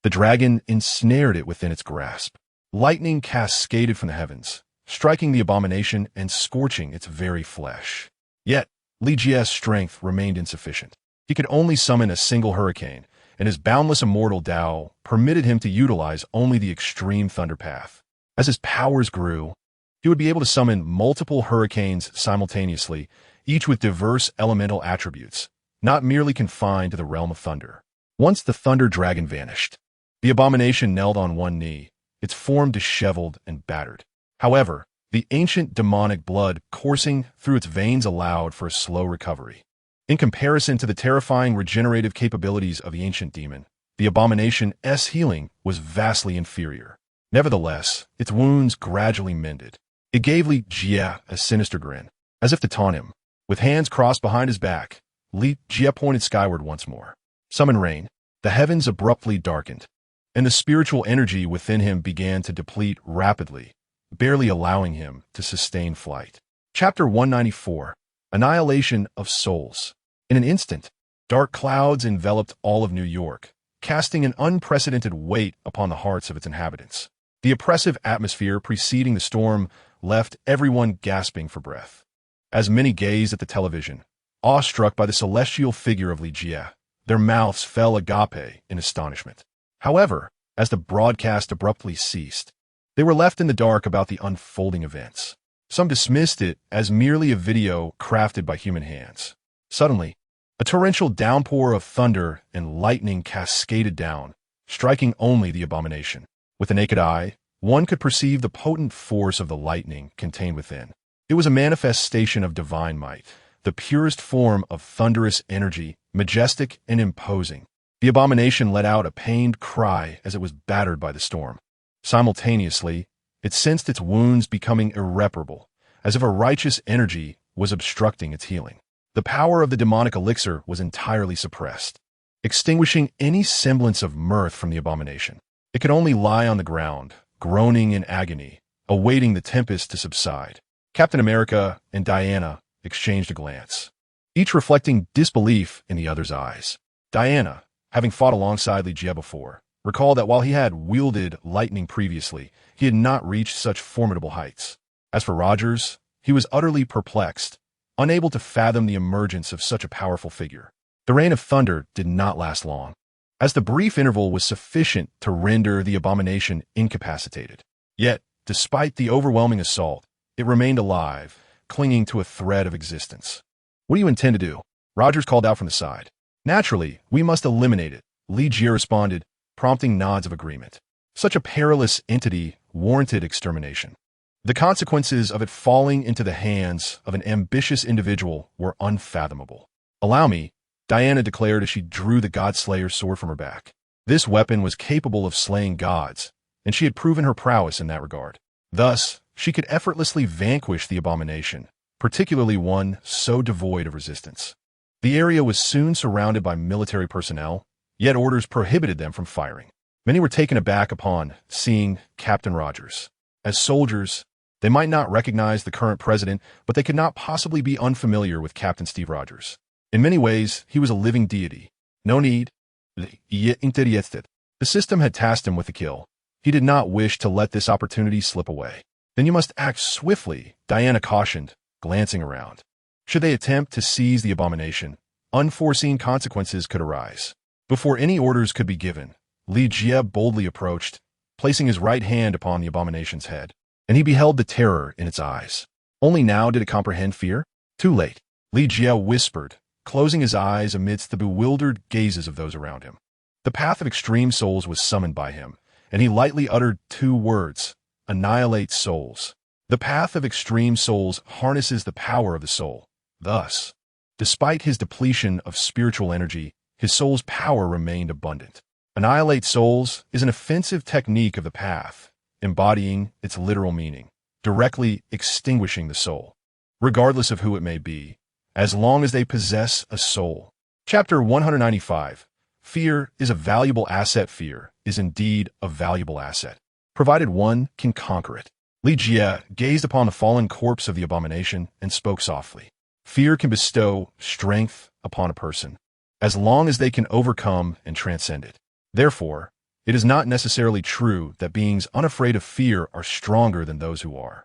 the dragon ensnared it within its grasp. Lightning cascaded from the heavens, striking the abomination and scorching its very flesh. Yet, Li Jie's strength remained insufficient. He could only summon a single hurricane, and his boundless immortal Tao permitted him to utilize only the extreme thunder path. As his powers grew, he would be able to summon multiple hurricanes simultaneously, each with diverse elemental attributes, not merely confined to the realm of thunder. Once the thunder dragon vanished, the abomination knelt on one knee, its form disheveled and battered. However, the ancient demonic blood coursing through its veins allowed for a slow recovery. In comparison to the terrifying regenerative capabilities of the ancient demon, the abomination's healing was vastly inferior. Nevertheless, its wounds gradually mended. It gave Li Jie a sinister grin, as if to taunt him. With hands crossed behind his back, Li Jie pointed skyward once more. Summon rain. The heavens abruptly darkened, and the spiritual energy within him began to deplete rapidly, barely allowing him to sustain flight. Chapter 194, Annihilation of Souls. In an instant, dark clouds enveloped all of New York, casting an unprecedented weight upon the hearts of its inhabitants. The oppressive atmosphere preceding the storm left everyone gasping for breath. As many gazed at the television, awestruck by the celestial figure of Li Jie, their mouths fell agape in astonishment. However, as the broadcast abruptly ceased, they were left in the dark about the unfolding events. Some dismissed it as merely a video crafted by human hands. Suddenly, a torrential downpour of thunder and lightning cascaded down, striking only the abomination. With the naked eye, one could perceive the potent force of the lightning contained within. It was a manifestation of divine might, the purest form of thunderous energy, majestic and imposing. The abomination let out a pained cry as it was battered by the storm. Simultaneously, it sensed its wounds becoming irreparable, as if a righteous energy was obstructing its healing. The power of the demonic elixir was entirely suppressed, extinguishing any semblance of mirth from the abomination. It could only lie on the ground, groaning in agony, awaiting the tempest to subside. Captain America and Diana exchanged a glance, each reflecting disbelief in the other's eyes. Diana, having fought alongside Ligia before, recalled that while he had wielded lightning previously, he had not reached such formidable heights. As for Rogers, he was utterly perplexed, unable to fathom the emergence of such a powerful figure. The rain of thunder did not last long, as the brief interval was sufficient to render the abomination incapacitated. Yet, despite the overwhelming assault, it remained alive, clinging to a thread of existence. "What do you intend to do?" Rogers called out from the side. "Naturally, we must eliminate it," Ligia responded, prompting nods of agreement. Such a perilous entity warranted extermination. The consequences of it falling into the hands of an ambitious individual were unfathomable. "Allow me," Diana declared as she drew the Godslayer's sword from her back. This weapon was capable of slaying gods, and she had proven her prowess in that regard. Thus, she could effortlessly vanquish the abomination, particularly one so devoid of resistance. The area was soon surrounded by military personnel, yet orders prohibited them from firing. Many were taken aback upon seeing Captain Rogers. As soldiers, they might not recognize the current president, but they could not possibly be unfamiliar with Captain Steve Rogers. In many ways, he was a living deity. No need. The system had tasked him with the kill. He did not wish to let this opportunity slip away. "Then you must act swiftly," Diana cautioned, glancing around. Should they attempt to seize the abomination, unforeseen consequences could arise. Before any orders could be given, Ligia boldly approached, placing his right hand upon the abomination's head, and he beheld the terror in its eyes. Only now did it comprehend fear. Too late, Ligia whispered, closing his eyes amidst the bewildered gazes of those around him. The path of extreme souls was summoned by him, and he lightly uttered 2 words: annihilate souls. The path of extreme souls harnesses the power of the soul. Thus, despite his depletion of spiritual energy, his soul's power remained abundant. Annihilate souls is an offensive technique of the path, embodying its literal meaning, directly extinguishing the soul, regardless of who it may be, as long as they possess a soul. Chapter 195. Fear is a valuable asset. Fear is indeed a valuable asset, provided one can conquer it. Ligia gazed upon the fallen corpse of the abomination and spoke softly. Fear can bestow strength upon a person, as long as they can overcome and transcend it. Therefore, it is not necessarily true that beings unafraid of fear are stronger than those who are.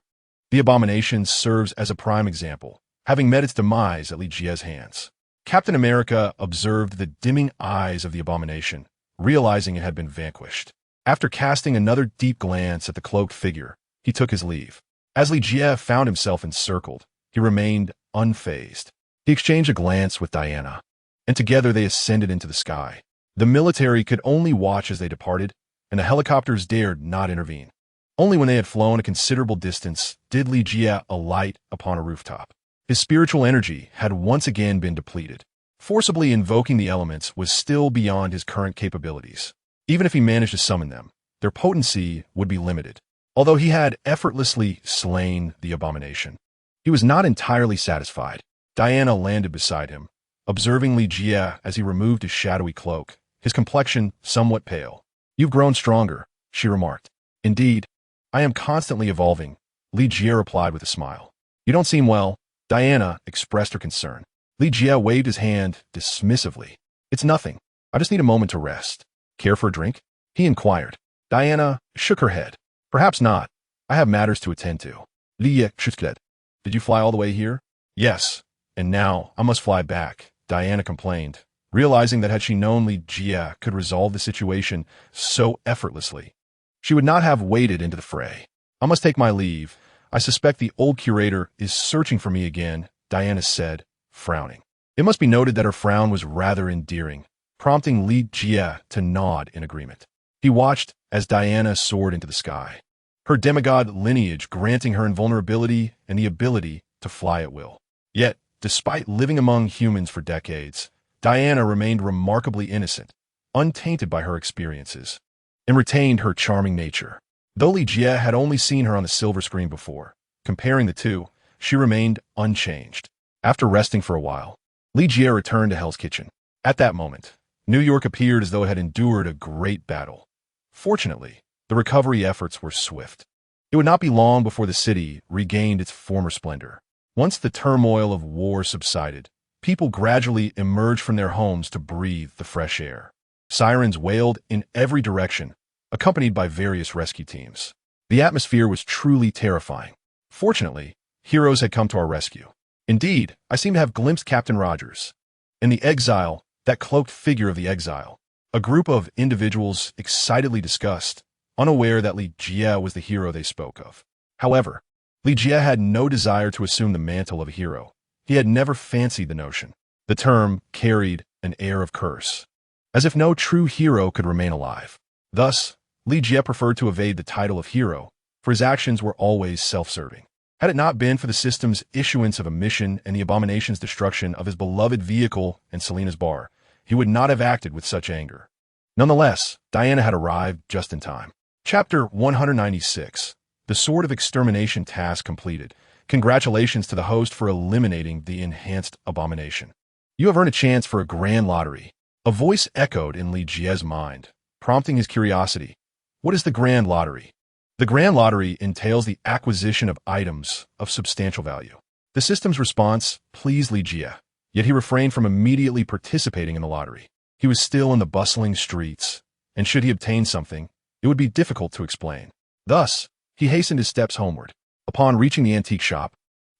The abomination serves as a prime example, having met its demise at Ligia's hands. Captain America observed the dimming eyes of the abomination, realizing it had been vanquished. After casting another deep glance at the cloaked figure, he took his leave. As Ligia found himself encircled, he remained unfazed. He exchanged a glance with Diana, and together they ascended into the sky. The military could only watch as they departed, and the helicopters dared not intervene. Only when they had flown a considerable distance did Ligia alight upon a rooftop. His spiritual energy had once again been depleted. Forcibly invoking the elements was still beyond his current capabilities. Even if he managed to summon them, their potency would be limited. Although he had effortlessly slain the abomination, he was not entirely satisfied. Diana landed beside him, observing Ligia as he removed his shadowy cloak, his complexion somewhat pale. "You've grown stronger," she remarked. "Indeed, I am constantly evolving," Ligia replied with a smile. "You don't seem well," Diana expressed her concern. Ligia waved his hand dismissively. "It's nothing. I just need a moment to rest." "Care for a drink?" he inquired. Diana shook her head. "Perhaps not. I have matters to attend to." Ligia chucked. "Did you fly all the way here?" "Yes, and now I must fly back," Diana complained, realizing that had she known Ligia could resolve the situation so effortlessly, she would not have waded into the fray. "I must take my leave. I suspect the old curator is searching for me again," Diana said, frowning. It must be noted that her frown was rather endearing, prompting Ligia to nod in agreement. He watched as Diana soared into the sky, her demigod lineage granting her invulnerability and the ability to fly at will. Yet, despite living among humans for decades, Diana remained remarkably innocent, untainted by her experiences, and retained her charming nature. Though Li Jie had only seen her on the silver screen before, comparing the two, she remained unchanged. After resting for a while, Li Jie returned to Hell's Kitchen. At that moment, New York appeared as though it had endured a great battle. Fortunately, the recovery efforts were swift. It would not be long before the city regained its former splendor. Once the turmoil of war subsided, people gradually emerged from their homes to breathe the fresh air. Sirens wailed in every direction, accompanied by various rescue teams. The atmosphere was truly terrifying. Fortunately, heroes had come to our rescue. Indeed, I seem to have glimpsed Captain Rogers. In the exile, that cloaked figure of the exile, a group of individuals excitedly discussed, unaware that Li Jie was the hero they spoke of. However, Li Jie had no desire to assume the mantle of a hero. He had never fancied the notion. The term carried an air of curse, as if no true hero could remain alive. Thus, Li Jie preferred to evade the title of hero, for his actions were always self-serving. Had it not been for the system's issuance of a mission and the Abomination's destruction of his beloved vehicle and Selina's bar, he would not have acted with such anger. Nonetheless, Diana had arrived just in time. Chapter 196. The Sword of Extermination task completed. Congratulations to the host for eliminating the enhanced abomination. You have earned a chance for a grand lottery. A voice echoed in Li Jie's mind, prompting his curiosity. What is the grand lottery? The grand lottery entails the acquisition of items of substantial value. The system's response pleased Li Jie, yet he refrained from immediately participating in the lottery. He was still in the bustling streets, and should he obtain something, it would be difficult to explain. Thus, he hastened his steps homeward. Upon reaching the antique shop,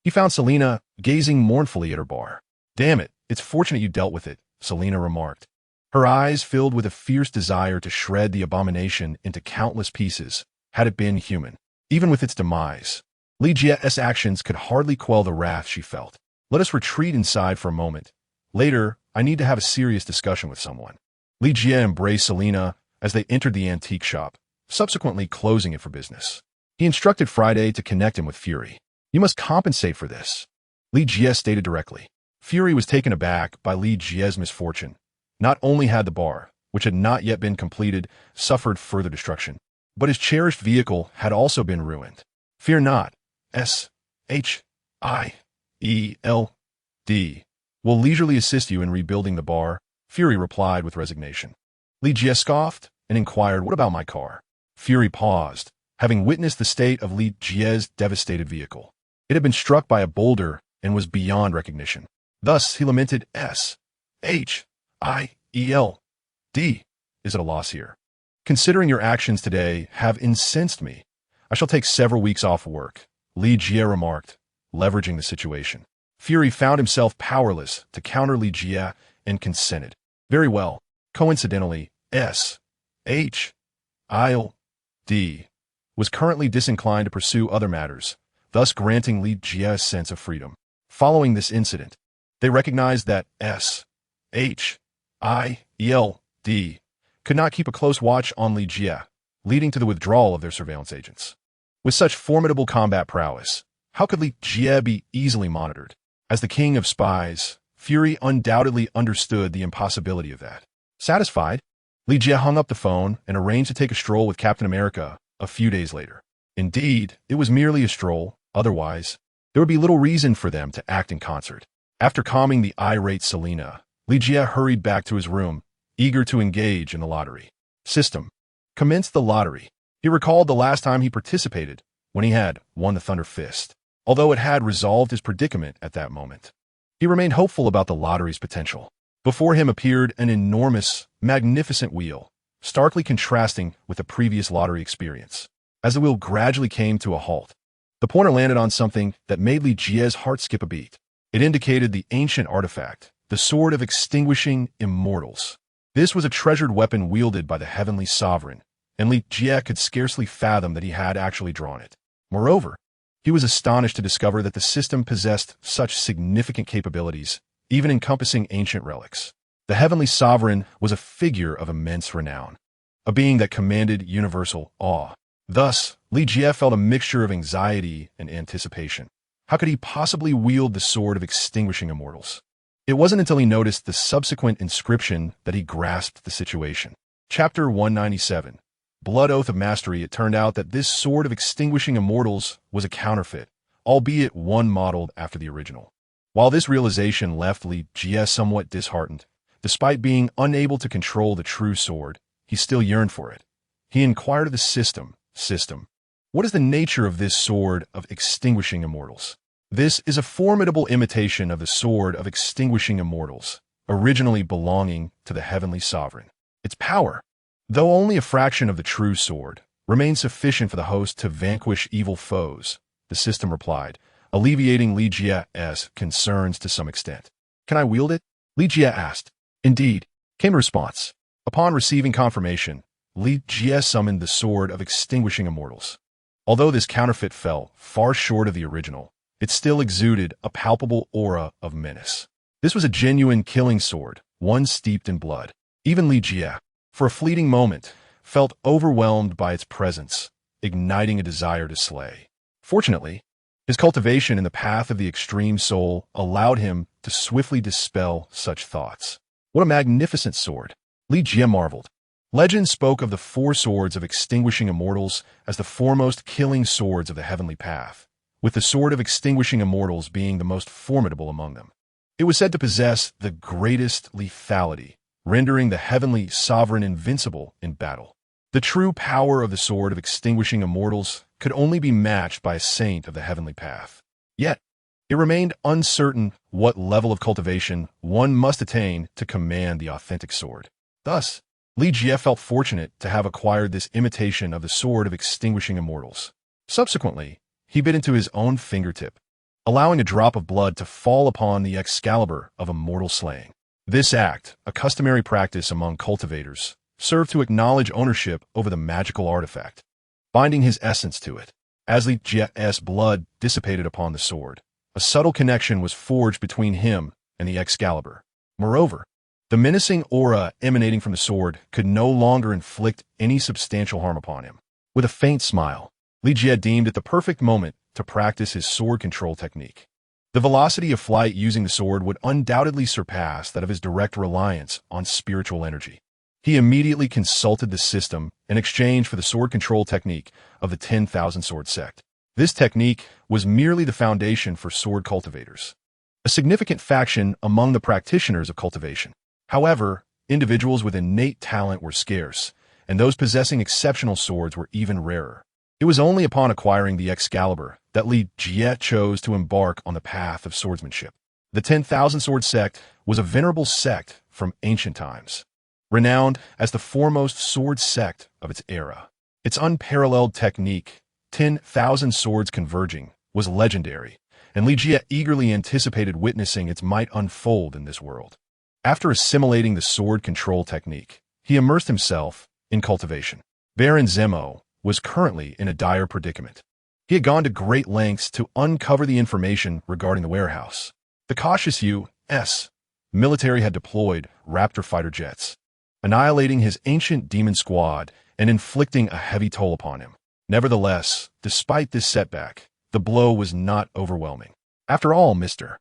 he found Selina gazing mournfully at her bar. "Damn it, it's fortunate you dealt with it," Selina remarked. Her eyes filled with a fierce desire to shred the abomination into countless pieces, had it been human. Even with its demise, Li Jie's actions could hardly quell the wrath she felt. "Let us retreat inside for a moment. Later, I need to have a serious discussion with someone." Li Jie embraced Selina as they entered the antique shop, subsequently closing it for business. He instructed Friday to connect him with Fury. "You must compensate for this," Li Jie stated directly. Fury was taken aback by Li Jie's misfortune. Not only had the bar, which had not yet been completed, suffered further destruction, but his cherished vehicle had also been ruined. "Fear not, S-H-I-E-L-D will leisurely assist you in rebuilding the bar," Fury replied with resignation. Li Jie scoffed and inquired, "What about my car?" Fury paused, having witnessed the state of Li Jie's devastated vehicle. It had been struck by a boulder and was beyond recognition. Thus, he lamented, "S-H-I-E-L-D is at a loss here. Considering your actions today have incensed me, I shall take several weeks off work," Li Jie remarked, leveraging the situation. Fury found himself powerless to counter Li Jie and consented. "Very well." Coincidentally, S-H-I-L-D was currently disinclined to pursue other matters, thus granting Li Jie a sense of freedom. Following this incident, they recognized that S-H-I-E-L-D could not keep a close watch on Li Jie, leading to the withdrawal of their surveillance agents. With such formidable combat prowess, how could Li Jie be easily monitored? As the king of spies, Fury undoubtedly understood the impossibility of that. Satisfied, Li Jie hung up the phone and arranged to take a stroll with Captain America a few days later. Indeed, it was merely a stroll. Otherwise, there would be little reason for them to act in concert. After calming the irate Selina, Li Jie hurried back to his room, eager to engage in the lottery. System. Commenced the lottery. He recalled the last time he participated, when he had won the Thunder Fist, although it had resolved his predicament at that moment. He remained hopeful about the lottery's potential. Before him appeared an enormous, magnificent wheel, starkly contrasting with the previous lottery experience. As the wheel gradually came to a halt, the pointer landed on something that made Li Jie's heart skip a beat. It indicated the ancient artifact, the Sword of Extinguishing Immortals. This was a treasured weapon wielded by the Heavenly Sovereign, and Li Jie could scarcely fathom that he had actually drawn it. Moreover, he was astonished to discover that the system possessed such significant capabilities, even encompassing ancient relics. The Heavenly Sovereign was a figure of immense renown, a being that commanded universal awe. Thus, Li Jie felt a mixture of anxiety and anticipation. How could he possibly wield the Sword of Extinguishing Immortals? It wasn't until he noticed the subsequent inscription that he grasped the situation. Chapter 197. Blood Oath of Mastery. It turned out that this sword of extinguishing immortals was a counterfeit, albeit one modeled after the original. While this realization left Li Jie somewhat disheartened, despite being unable to control the true sword, he still yearned for it. He inquired of the system, what is the nature of this sword of extinguishing immortals? This is a formidable imitation of the sword of extinguishing immortals, originally belonging to the heavenly sovereign. Its power, though only a fraction of the true sword, remains sufficient for the host to vanquish evil foes, the system replied, alleviating Li Jie's concerns to some extent. Can I wield it? Li Jie asked. Indeed, came a response. Upon receiving confirmation, Li Jie summoned the sword of extinguishing immortals. Although this counterfeit fell far short of the original, it still exuded a palpable aura of menace. This was a genuine killing sword, one steeped in blood. Even Li Jie, for a fleeting moment, felt overwhelmed by its presence, igniting a desire to slay. Fortunately, his cultivation in the path of the extreme soul allowed him to swiftly dispel such thoughts. What a magnificent sword! Li Jie marveled. Legend spoke of the four swords of extinguishing immortals as the foremost killing swords of the heavenly path, with the sword of extinguishing immortals being the most formidable among them. It was said to possess the greatest lethality, rendering the heavenly sovereign invincible in battle. The true power of the sword of extinguishing immortals could only be matched by a saint of the heavenly path. Yet, it remained uncertain what level of cultivation one must attain to command the authentic sword. Thus, Li Jie felt fortunate to have acquired this imitation of the sword of extinguishing immortals. Subsequently, he bit into his own fingertip, allowing a drop of blood to fall upon the Excalibur of immortal slaying. This act, a customary practice among cultivators, served to acknowledge ownership over the magical artifact, binding his essence to it. As Li Jie's blood dissipated upon the sword, a subtle connection was forged between him and the Excalibur. Moreover, the menacing aura emanating from the sword could no longer inflict any substantial harm upon him. With a faint smile, Li Jie deemed it the perfect moment to practice his sword control technique. The velocity of flight using the sword would undoubtedly surpass that of his direct reliance on spiritual energy. He immediately consulted the system in exchange for the sword control technique of the 10,000 Sword Sect. This technique was merely the foundation for sword cultivators, a significant faction among the practitioners of cultivation. However, individuals with innate talent were scarce, and those possessing exceptional swords were even rarer. It was only upon acquiring the Excalibur that Li Jie chose to embark on the path of swordsmanship. The 10,000 Sword Sect was a venerable sect from ancient times, renowned as the foremost sword sect of its era. Its unparalleled technique, 10,000 swords converging, was legendary, and Li Jie eagerly anticipated witnessing its might unfold in this world. After assimilating the sword control technique, he immersed himself in cultivation. Baron Zemo was currently in a dire predicament. He had gone to great lengths to uncover the information regarding the warehouse. The cautious U.S. military had deployed Raptor fighter jets, annihilating his ancient demon squad and inflicting a heavy toll upon him. Nevertheless, despite this setback, the blow was not overwhelming. After all, Mr.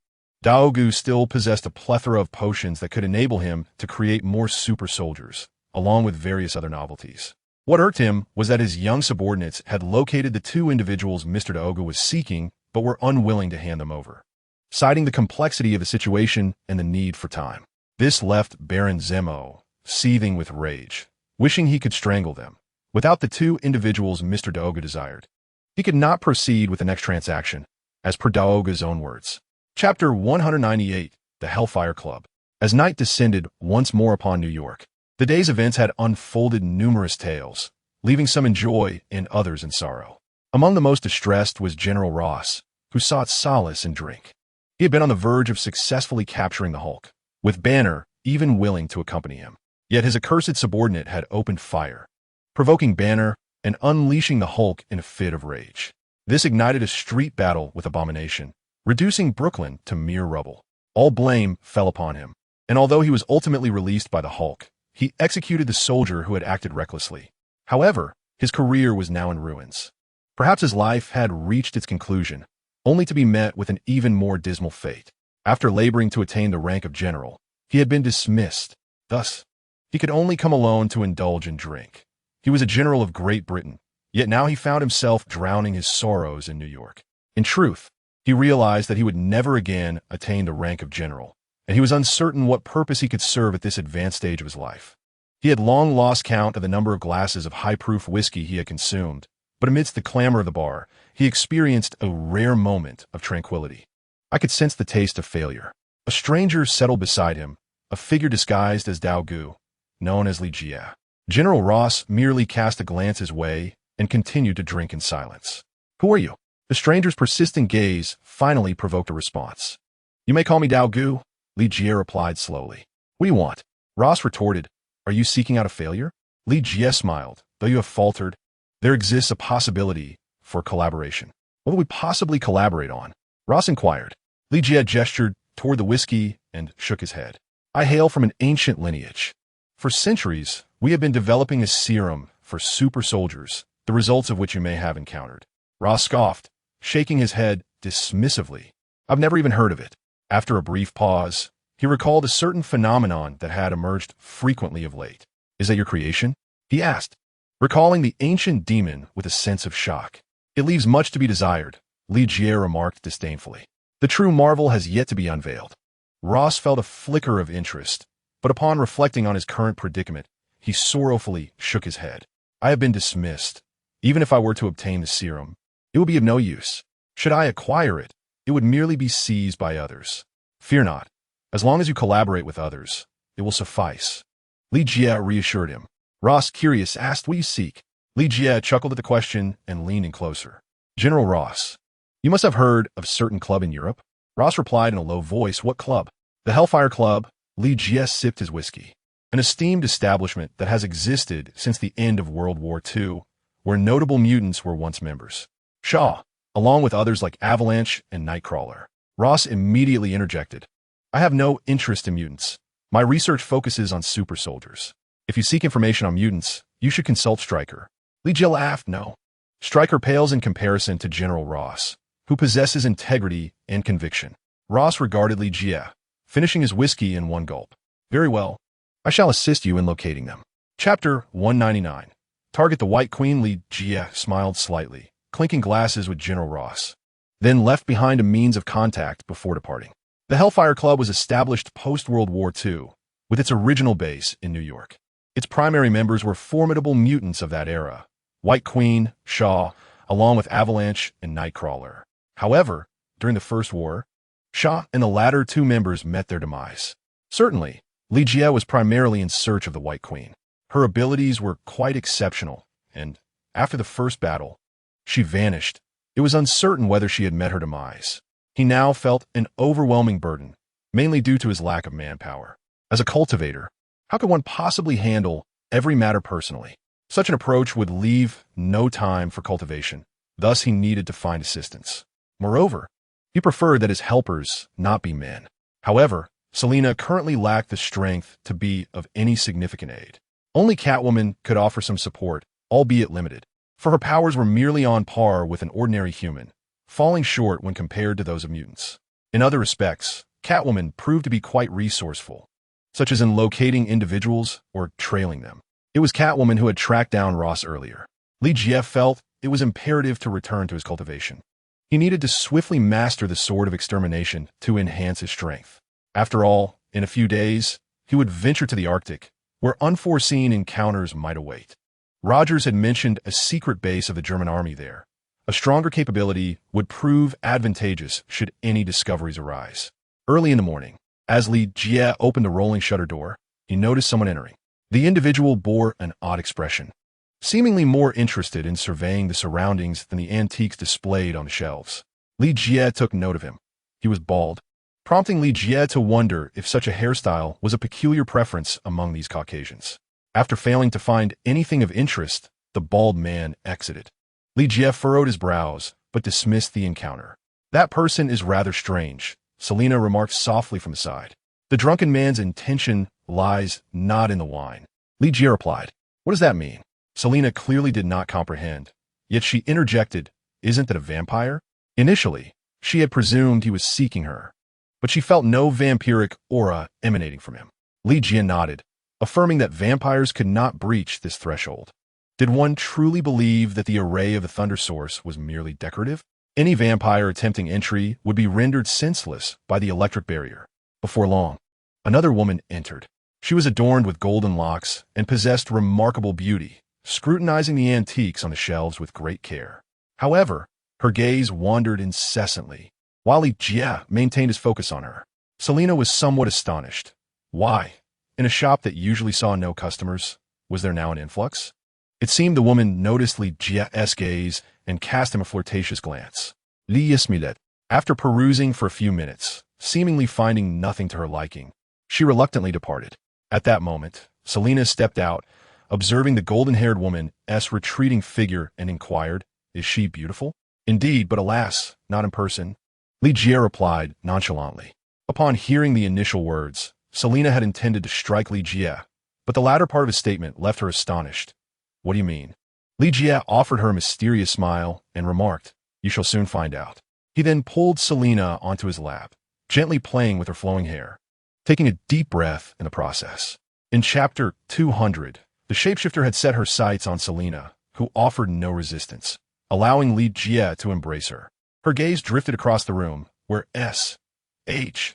Daogu still possessed a plethora of potions that could enable him to create more super soldiers, along with various other novelties. What irked him was that his young subordinates had located the two individuals Mr. Daogu was seeking, but were unwilling to hand them over, citing the complexity of the situation and the need for time. This left Baron Zemo seething with rage, wishing he could strangle them. Without the two individuals Mr. Daogu desired, he could not proceed with the next transaction, as per Daogu's own words. Chapter 198, The Hellfire Club. As night descended once more upon New York, the day's events had unfolded numerous tales, leaving some in joy and others in sorrow. Among the most distressed was General Ross, who sought solace in drink. He had been on the verge of successfully capturing the Hulk, with Banner even willing to accompany him. Yet his accursed subordinate had opened fire, provoking Banner and unleashing the Hulk in a fit of rage. This ignited a street battle with Abomination, reducing Brooklyn to mere rubble. All blame fell upon him, and although he was ultimately released by the Hulk, he executed the soldier who had acted recklessly. However, his career was now in ruins. Perhaps his life had reached its conclusion, only to be met with an even more dismal fate. After laboring to attain the rank of general, he had been dismissed. Thus, he could only come alone to indulge in drink. He was a general of Great Britain, yet now he found himself drowning his sorrows in New York. In truth, he realized that he would never again attain the rank of general, and he was uncertain what purpose he could serve at this advanced stage of his life. He had long lost count of the number of glasses of high-proof whiskey he had consumed, but amidst the clamor of the bar, he experienced a rare moment of tranquility. I could sense the taste of failure. A stranger settled beside him, a figure disguised as Dao Gu, known as Li Jie. General Ross merely cast a glance his way and continued to drink in silence. "Who are you?" The stranger's persistent gaze finally provoked a response. "You may call me Dao Gu," Li Jie replied slowly. "What do you want?" Ross retorted, "Are you seeking out a failure?" Li Jie smiled. "Though you have faltered, there exists a possibility for collaboration." "What would we possibly collaborate on?" Ross inquired. Li Jie gestured toward the whiskey and shook his head. "I hail from an ancient lineage. For centuries, we have been developing a serum for super soldiers, the results of which you may have encountered." Ross scoffed, shaking his head dismissively. "I've never even heard of it." After a brief pause, he recalled a certain phenomenon that had emerged frequently of late. "Is that your creation?" he asked, recalling the ancient demon with a sense of shock. "It leaves much to be desired," Li Jie remarked disdainfully. "The true marvel has yet to be unveiled." Ross felt a flicker of interest, but upon reflecting on his current predicament, he sorrowfully shook his head. "I have been dismissed. Even if I were to obtain the serum, it would be of no use. Should I acquire it, it would merely be seized by others. Fear not. As long as you collaborate with others, it will suffice." Li Jie reassured him. Ross, curious, asked, "What do you seek?" Li Jie chuckled at the question and leaned in closer. "General Ross, you must have heard of a certain club in Europe?" Ross replied in a low voice, "What club?" "The Hellfire Club." Li Jie sipped his whiskey. "An esteemed establishment that has existed since the end of World War II, where notable mutants were once members. Shaw, along with others like Avalanche and Nightcrawler." Ross immediately interjected. "I have no interest in mutants. My research focuses on super soldiers. If you seek information on mutants, you should consult Stryker." Li Jie laughed. "No. Stryker pales in comparison to General Ross, who possesses integrity and conviction." Ross regarded Li Jie, finishing his whiskey in one gulp. "Very well. I shall assist you in locating them." Chapter 199. Target the White Queen. Li Jie smiled slightly, clinking glasses with General Ross, then left behind a means of contact before departing. The Hellfire Club was established post-World War II, with its original base in New York. Its primary members were formidable mutants of that era, White Queen, Shaw, along with Avalanche and Nightcrawler. However, during the First War, Shaw and the latter two members met their demise. Certainly, Li Jie was primarily in search of the White Queen. Her abilities were quite exceptional, and after the first battle, she vanished. It was uncertain whether she had met her demise. He now felt an overwhelming burden, mainly due to his lack of manpower. As a cultivator, how could one possibly handle every matter personally? Such an approach would leave no time for cultivation. Thus, he needed to find assistance. Moreover, he preferred that his helpers not be men. However, Selina currently lacked the strength to be of any significant aid. Only Catwoman could offer some support, albeit limited, for her powers were merely on par with an ordinary human, falling short when compared to those of mutants. In other respects, Catwoman proved to be quite resourceful, such as in locating individuals or trailing them. It was Catwoman who had tracked down Ross earlier. Li Jie felt it was imperative to return to his cultivation. He needed to swiftly master the sword of extermination to enhance his strength. After all, in a few days, he would venture to the Arctic, where unforeseen encounters might await. Rogers had mentioned a secret base of the German army there. A stronger capability would prove advantageous should any discoveries arise. Early in the morning, as Li Jie opened the rolling shutter door, he noticed someone entering. The individual bore an odd expression, seemingly more interested in surveying the surroundings than the antiques displayed on the shelves. Li Jie took note of him. He was bald, prompting Li Jie to wonder if such a hairstyle was a peculiar preference among these Caucasians. After failing to find anything of interest, the bald man exited. Li Jie furrowed his brows, but dismissed the encounter. "That person is rather strange," Selina remarked softly from the side. "The drunken man's intention lies not in the wine." Li Jie replied. "What does that mean?" Selina clearly did not comprehend, yet she interjected, "Isn't that a vampire?" Initially, she had presumed he was seeking her, but she felt no vampiric aura emanating from him. Li Jie nodded, affirming that vampires could not breach this threshold. Did one truly believe that the array of the Thunder Source was merely decorative? Any vampire attempting entry would be rendered senseless by the electric barrier. Before long, another woman entered. She was adorned with golden locks and possessed remarkable beauty, scrutinizing the antiques on the shelves with great care. However, her gaze wandered incessantly, while Li Jie maintained his focus on her. Selina was somewhat astonished. Why? In a shop that usually saw no customers, was there now an influx? It seemed the woman noticed Li Jie's gaze and cast him a flirtatious glance. Li Yismilet, after perusing for a few minutes, seemingly finding nothing to her liking, she reluctantly departed. At that moment, Selina stepped out, observing the golden-haired woman's retreating figure, and inquired, "Is she beautiful?" "Indeed, but alas, not in person," Li Jie replied nonchalantly. Upon hearing the initial words, Selina had intended to strike Li Jie, but the latter part of his statement left her astonished. "What do you mean?" Li Jie offered her a mysterious smile and remarked, "You shall soon find out." He then pulled Selina onto his lap, gently playing with her flowing hair, taking a deep breath in the process. In chapter 200, the shapeshifter had set her sights on Selina, who offered no resistance, allowing Li Jie to embrace her. Her gaze drifted across the room, where S.H.I.E.L.D.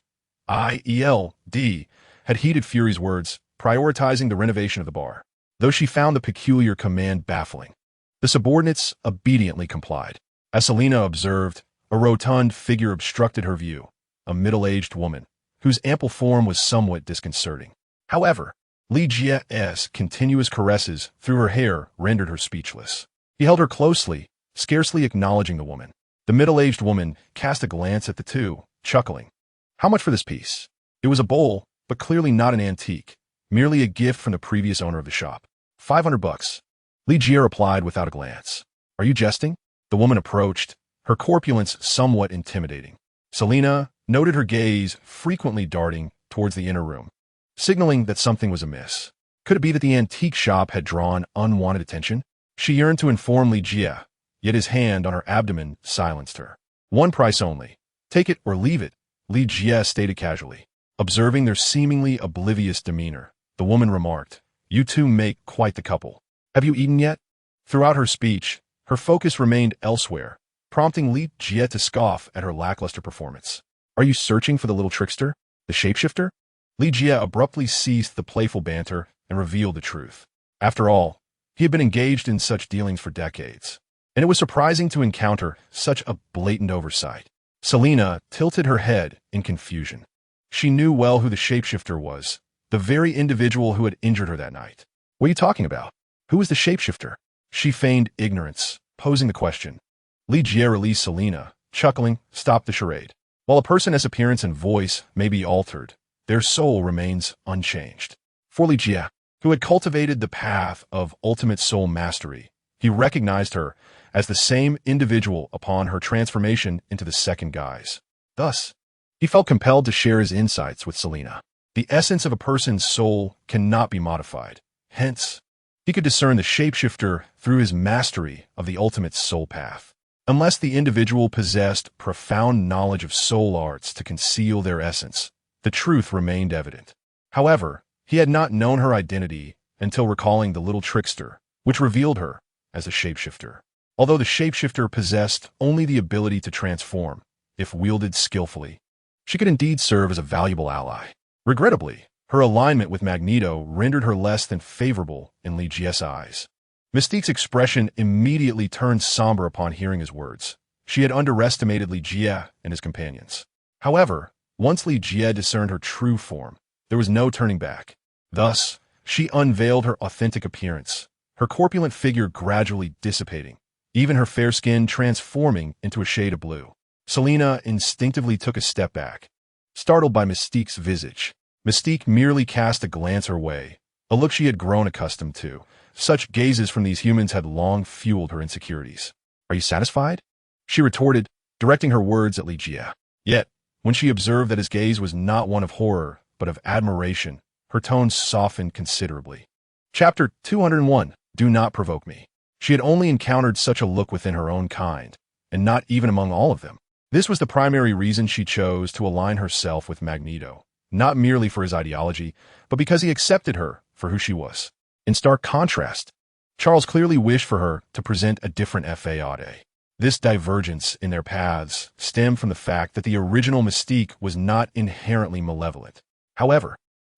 had heeded Fury's words, prioritizing the renovation of the bar. Though she found the peculiar command baffling, the subordinates obediently complied. As Selina observed, a rotund figure obstructed her view, a middle-aged woman, whose ample form was somewhat disconcerting. However, Li Jie's continuous caresses through her hair rendered her speechless. He held her closely, scarcely acknowledging the woman. The middle-aged woman cast a glance at the two, chuckling. "How much for this piece?" It was a bowl, but clearly not an antique, merely a gift from the previous owner of the shop. $500. Li Jie replied without a glance. "Are you jesting?" The woman approached, her corpulence somewhat intimidating. Selina noted her gaze frequently darting towards the inner room, signaling that something was amiss. Could it be that the antique shop had drawn unwanted attention? She yearned to inform Li Jie, yet his hand on her abdomen silenced her. "One price only. Take it or leave it," Li Jie stated casually. Observing their seemingly oblivious demeanor, the woman remarked, "You two make quite the couple. Have you eaten yet?" Throughout her speech, her focus remained elsewhere, prompting Li Jie to scoff at her lackluster performance. "Are you searching for the little trickster, the shapeshifter?" Li Jie abruptly ceased the playful banter and revealed the truth. After all, he had been engaged in such dealings for decades, and it was surprising to encounter such a blatant oversight. Selina tilted her head in confusion. She knew well who the shapeshifter was, the very individual who had injured her that night. "What are you talking about? Who is the shapeshifter?" She feigned ignorance, posing the question. Li Jie released Selina, chuckling, stopped the charade. While a person's appearance and voice may be altered, their soul remains unchanged. For Li Jie, who had cultivated the path of ultimate soul mastery, he recognized her as the same individual upon her transformation into the second guise. Thus, he felt compelled to share his insights with Selina. The essence of a person's soul cannot be modified. Hence, he could discern the shapeshifter through his mastery of the ultimate soul path. Unless the individual possessed profound knowledge of soul arts to conceal their essence, the truth remained evident. However, he had not known her identity until recalling the little trickster, which revealed her as a shapeshifter. Although the shapeshifter possessed only the ability to transform, if wielded skillfully, she could indeed serve as a valuable ally. Regrettably, her alignment with Magneto rendered her less than favorable in Li Jie's eyes. Mystique's expression immediately turned somber upon hearing his words. She had underestimated Li Jie and his companions. However, once Li Jie discerned her true form, there was no turning back. Thus, she unveiled her authentic appearance, her corpulent figure gradually dissipating, even her fair skin transforming into a shade of blue. Selina instinctively took a step back, startled by Mystique's visage. Mystique merely cast a glance her way, a look she had grown accustomed to. Such gazes from these humans had long fueled her insecurities. "Are you satisfied?" she retorted, directing her words at Li Jie. Yet, when she observed that his gaze was not one of horror, but of admiration, her tone softened considerably. Chapter 201, Do Not Provoke Me. She had only encountered such a look within her own kind, and not even among all of them. This was the primary reason she chose to align herself with Magneto, not merely for his ideology, but because he accepted her for who she was. In stark contrast, Charles clearly wished for her to present a different Fade. This divergence in their paths stemmed from the fact that the original Mystique was not inherently malevolent. However,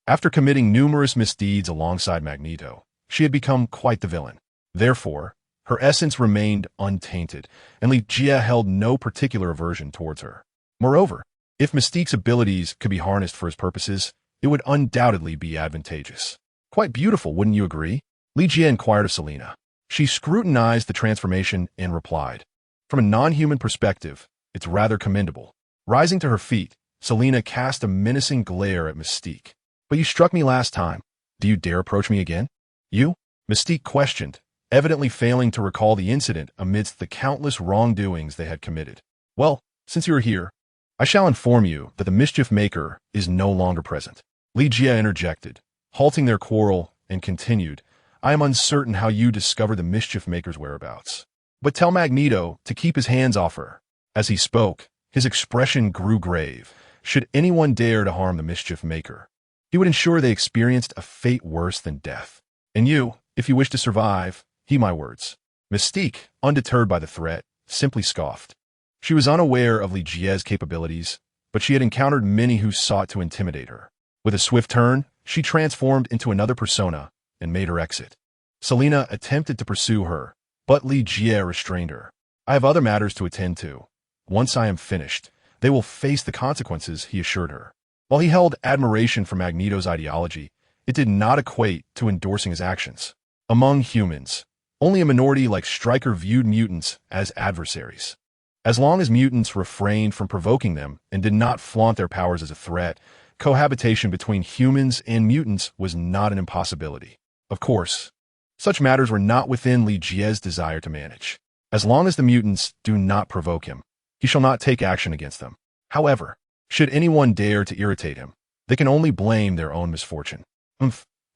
after committing numerous misdeeds alongside Magneto, she had become quite the villain. Therefore, her essence remained untainted, and Ligia held no particular aversion towards her. Moreover, if Mystique's abilities could be harnessed for his purposes, it would undoubtedly be advantageous. Quite beautiful, wouldn't you agree? Ligia inquired of Selina. She scrutinized the transformation and replied, "From a non-human perspective, it's rather commendable." Rising to her feet, Selina cast a menacing glare at Mystique. "But you struck me last time. Do you dare approach me again?" "You?" Mystique questioned, evidently failing to recall the incident amidst the countless wrongdoings they had committed. "Well, since you are here, I shall inform you that the Mischief Maker is no longer present." Ligia interjected, halting their quarrel, and continued, "I am uncertain how you discovered the Mischief Maker's whereabouts. But tell Magneto to keep his hands off her." As he spoke, his expression grew grave. Should anyone dare to harm the Mischief Maker, he would ensure they experienced a fate worse than death. "And you, if you wish to survive, heed my words." Mystique, undeterred by the threat, simply scoffed. She was unaware of Ligia's capabilities, but she had encountered many who sought to intimidate her. With a swift turn, she transformed into another persona and made her exit. Selina attempted to pursue her, but Ligia restrained her. "I have other matters to attend to. Once I am finished, they will face the consequences," he assured her. While he held admiration for Magneto's ideology, it did not equate to endorsing his actions. Among humans, only a minority like Stryker viewed mutants as adversaries. As long as mutants refrained from provoking them and did not flaunt their powers as a threat, cohabitation between humans and mutants was not an impossibility. Of course, such matters were not within Ligia's desire to manage. As long as the mutants do not provoke him, he shall not take action against them. However, should anyone dare to irritate him, they can only blame their own misfortune.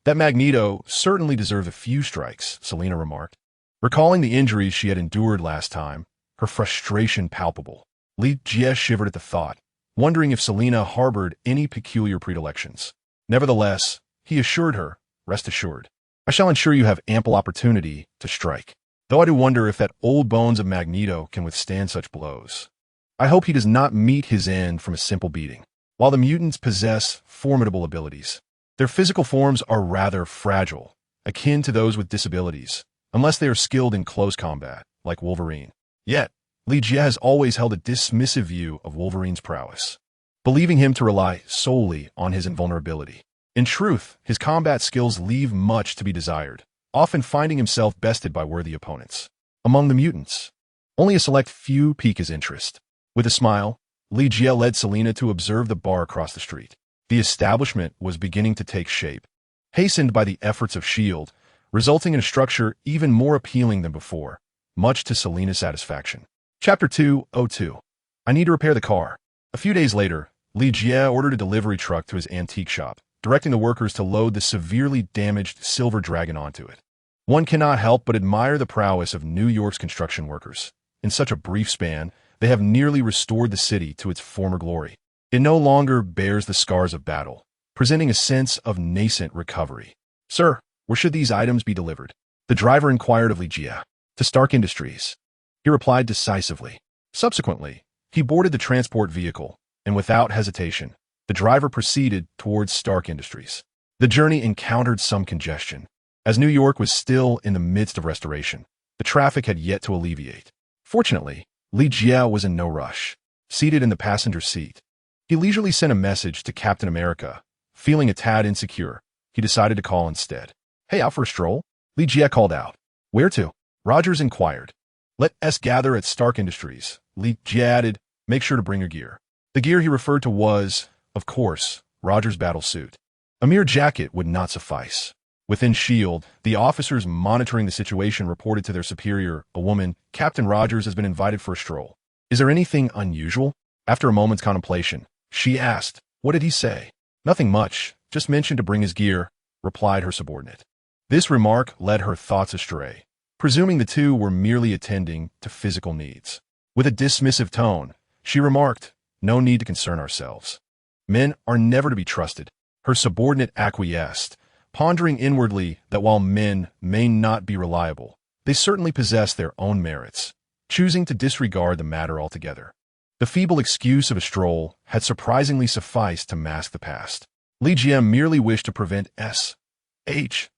That Magneto certainly deserves a few strikes," Selina remarked. Recalling the injuries she had endured last time, her frustration palpable. Ligia shivered at the thought, wondering if Selina harbored any peculiar predilections. Nevertheless, he assured her, "Rest assured, I shall ensure you have ample opportunity to strike. Though I do wonder if that old bones of Magneto can withstand such blows. I hope he does not meet his end from a simple beating." While the mutants possess formidable abilities, their physical forms are rather fragile, akin to those with disabilities, unless they are skilled in close combat, like Wolverine. Yet, Ligia has always held a dismissive view of Wolverine's prowess, believing him to rely solely on his invulnerability. In truth, his combat skills leave much to be desired, often finding himself bested by worthy opponents. Among the mutants, only a select few pique his interest. With a smile, Ligia led Selina to observe the bar across the street. The establishment was beginning to take shape, hastened by the efforts of S.H.I.E.L.D., resulting in a structure even more appealing than before, much to Selina's satisfaction. Chapter 202. I need to repair the car. A few days later, Ligia ordered a delivery truck to his antique shop, directing the workers to load the severely damaged Silver Dragon onto it. One cannot help but admire the prowess of New York's construction workers. In such a brief span, they have nearly restored the city to its former glory. It no longer bears the scars of battle, presenting a sense of nascent recovery. "Sir, where should these items be delivered?" the driver inquired of Ligia. "To Stark Industries," he replied decisively. Subsequently, he boarded the transport vehicle, and without hesitation, the driver proceeded towards Stark Industries. The journey encountered some congestion. As New York was still in the midst of restoration, the traffic had yet to alleviate. Fortunately, Ligia was in no rush. Seated in the passenger seat, he leisurely sent a message to Captain America. Feeling a tad insecure, he decided to call instead. "Hey, out for a stroll?" Ligia called out. "Where to?" Rogers inquired. "Let us gather at Stark Industries," Ligia added. "Make sure to bring your gear." The gear he referred to was, of course, Rogers' battle suit. A mere jacket would not suffice. Within S.H.I.E.L.D., the officers monitoring the situation reported to their superior, a woman, "Captain Rogers has been invited for a stroll. Is there anything unusual?" After a moment's contemplation, she asked, "What did he say?" "Nothing much, just mentioned to bring his gear," replied her subordinate. This remark led her thoughts astray, presuming the two were merely attending to physical needs. With a dismissive tone, She remarked, "No need to concern ourselves. Men are never to be trusted." Her subordinate acquiesced, pondering inwardly that while men may not be reliable, they certainly possess their own merits, choosing to disregard the matter altogether. The feeble excuse of a stroll had surprisingly sufficed to mask the past. Li Jie merely wished to prevent S.H.I.E.L.D.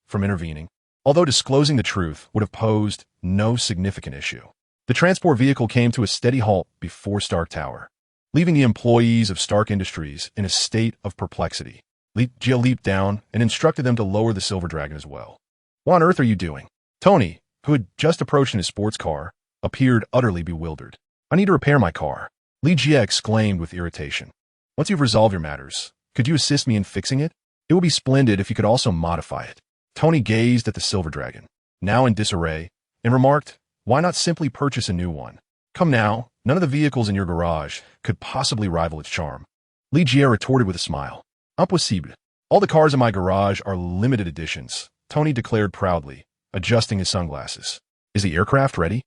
from intervening, although disclosing the truth would have posed no significant issue. The transport vehicle came to a steady halt before Stark Tower, leaving the employees of Stark Industries in a state of perplexity. Li Jie leaped down and instructed them to lower the Silver Dragon as well. "What on earth are you doing?" Tony, who had just approached in his sports car, appeared utterly bewildered. "I need to repair my car," Li Jie exclaimed with irritation. "Once you've resolved your matters, could you assist me in fixing it? It would be splendid if you could also modify it." Tony gazed at the Silver Dragon, now in disarray, and remarked, "Why not simply purchase a new one? Come now, none of the vehicles in your garage could possibly rival its charm." Li Jie retorted with a smile. "Impossible. All the cars in my garage are limited editions," Tony declared proudly, adjusting his sunglasses. "Is the aircraft ready?"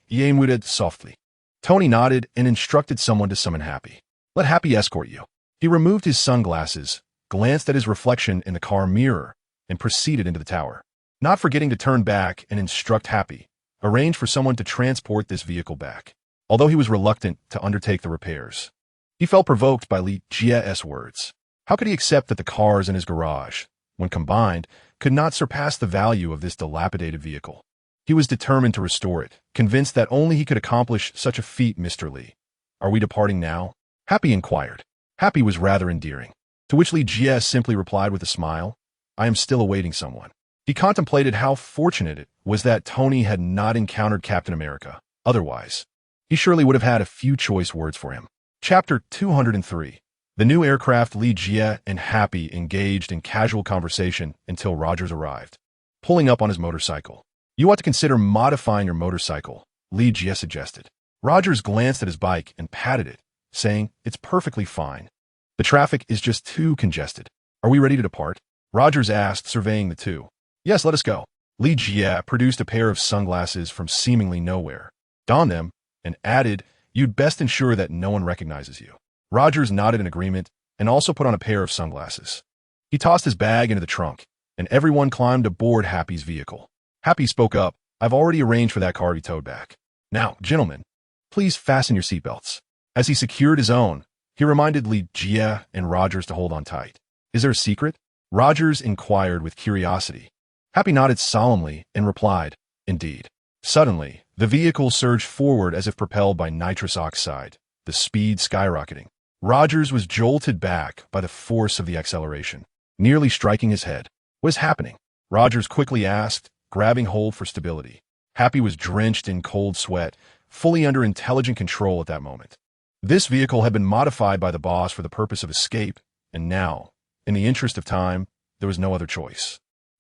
Ye mooted softly. Tony nodded and instructed someone to summon Happy. "Let Happy escort you." He removed his sunglasses, glanced at his reflection in the car mirror, and proceeded into the tower. Not forgetting to turn back and instruct Happy, arrange for someone to transport this vehicle back. Although he was reluctant to undertake the repairs, he felt provoked by Li Jie's words. How could he accept that the cars in his garage, when combined, could not surpass the value of this dilapidated vehicle? He was determined to restore it, convinced that only he could accomplish such a feat. "Mr. Li, are we departing now?" Happy inquired. Happy was rather endearing, to which Li Jie simply replied with a smile, "I am still awaiting someone." He contemplated how fortunate it was that Tony had not encountered Captain America. Otherwise, he surely would have had a few choice words for him. Chapter 203. The new aircraft. Li Jie and Happy engaged in casual conversation until Rogers arrived, pulling up on his motorcycle. "You ought to consider modifying your motorcycle," Li Jie suggested. Rogers glanced at his bike and patted it, saying, "It's perfectly fine. The traffic is just too congested." "Are we ready to depart?" Rogers asked, surveying the two. "Yes, let us go." Li Jie produced a pair of sunglasses from seemingly nowhere, donned them, and added, "You'd best ensure that no one recognizes you." Rogers nodded in agreement and also put on a pair of sunglasses. He tossed his bag into the trunk, and everyone climbed aboard Happy's vehicle. Happy spoke up, "I've already arranged for that car to be towed back. Now, gentlemen, please fasten your seatbelts." As he secured his own, he reminded Li Jie and Rogers to hold on tight. "Is there a secret?" Rogers inquired with curiosity. Happy nodded solemnly and replied, "Indeed." Suddenly, the vehicle surged forward as if propelled by nitrous oxide, the speed skyrocketing. Rogers was jolted back by the force of the acceleration, nearly striking his head. "What is happening?" Rogers quickly asked, grabbing hold for stability. Happy was drenched in cold sweat, fully under intelligent control at that moment. This vehicle had been modified by the boss for the purpose of escape, and now, in the interest of time, there was no other choice.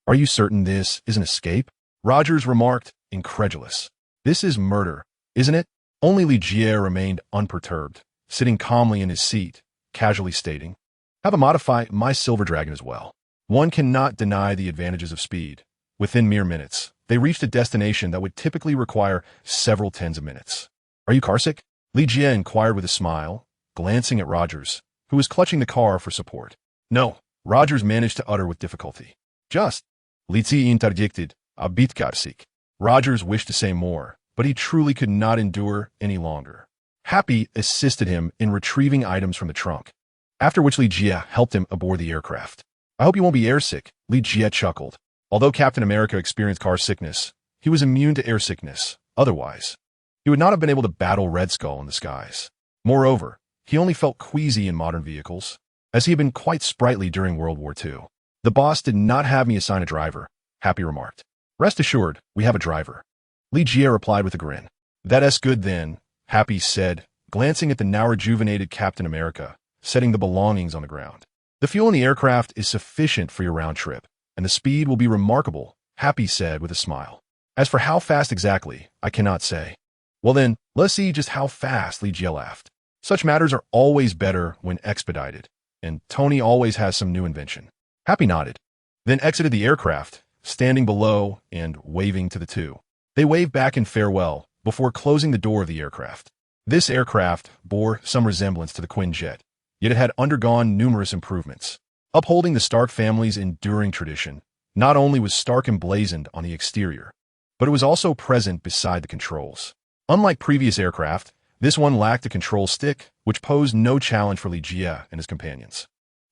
"Are you certain this is an escape?" Rogers remarked, incredulous. "This is murder, isn't it?" Only Li Jie remained unperturbed, sitting calmly in his seat, casually stating, "Have a modify my Silver Dragon as well." One cannot deny the advantages of speed. Within mere minutes, they reached a destination that would typically require several tens of minutes. "Are you carsick?" Li Jie inquired with a smile, glancing at Rogers, who was clutching the car for support. "No," Rogers managed to utter with difficulty. "Just." Li Jie interdicted, "a bit carsick." Rogers wished to say more, but he truly could not endure any longer. Happy assisted him in retrieving items from the trunk, after which Li Jie helped him aboard the aircraft. "I hope you won't be airsick," Li Jie chuckled. Although Captain America experienced car sickness, he was immune to air sickness. Otherwise, he would not have been able to battle Red Skull in the skies. Moreover, he only felt queasy in modern vehicles, as he had been quite sprightly during World War II. "The boss did not have me assign a driver," Happy remarked. "Rest assured, we have a driver." Li Jie replied with a grin. "That's good then," Happy said, glancing at the now rejuvenated Captain America, setting the belongings on the ground. "The fuel in the aircraft is sufficient for your round trip, and the speed will be remarkable," Happy said with a smile. "As for how fast exactly, I cannot say." "Well then, let's see just how fast," Li Jie laughed. "Such matters are always better when expedited, and Tony always has some new invention." Happy nodded, then exited the aircraft, standing below and waving to the two. They waved back in farewell, before closing the door of the aircraft. This aircraft bore some resemblance to the Quinjet, yet it had undergone numerous improvements. Upholding the Stark family's enduring tradition, not only was Stark emblazoned on the exterior, but it was also present beside the controls. Unlike previous aircraft, this one lacked a control stick, which posed no challenge for Li Jie and his companions.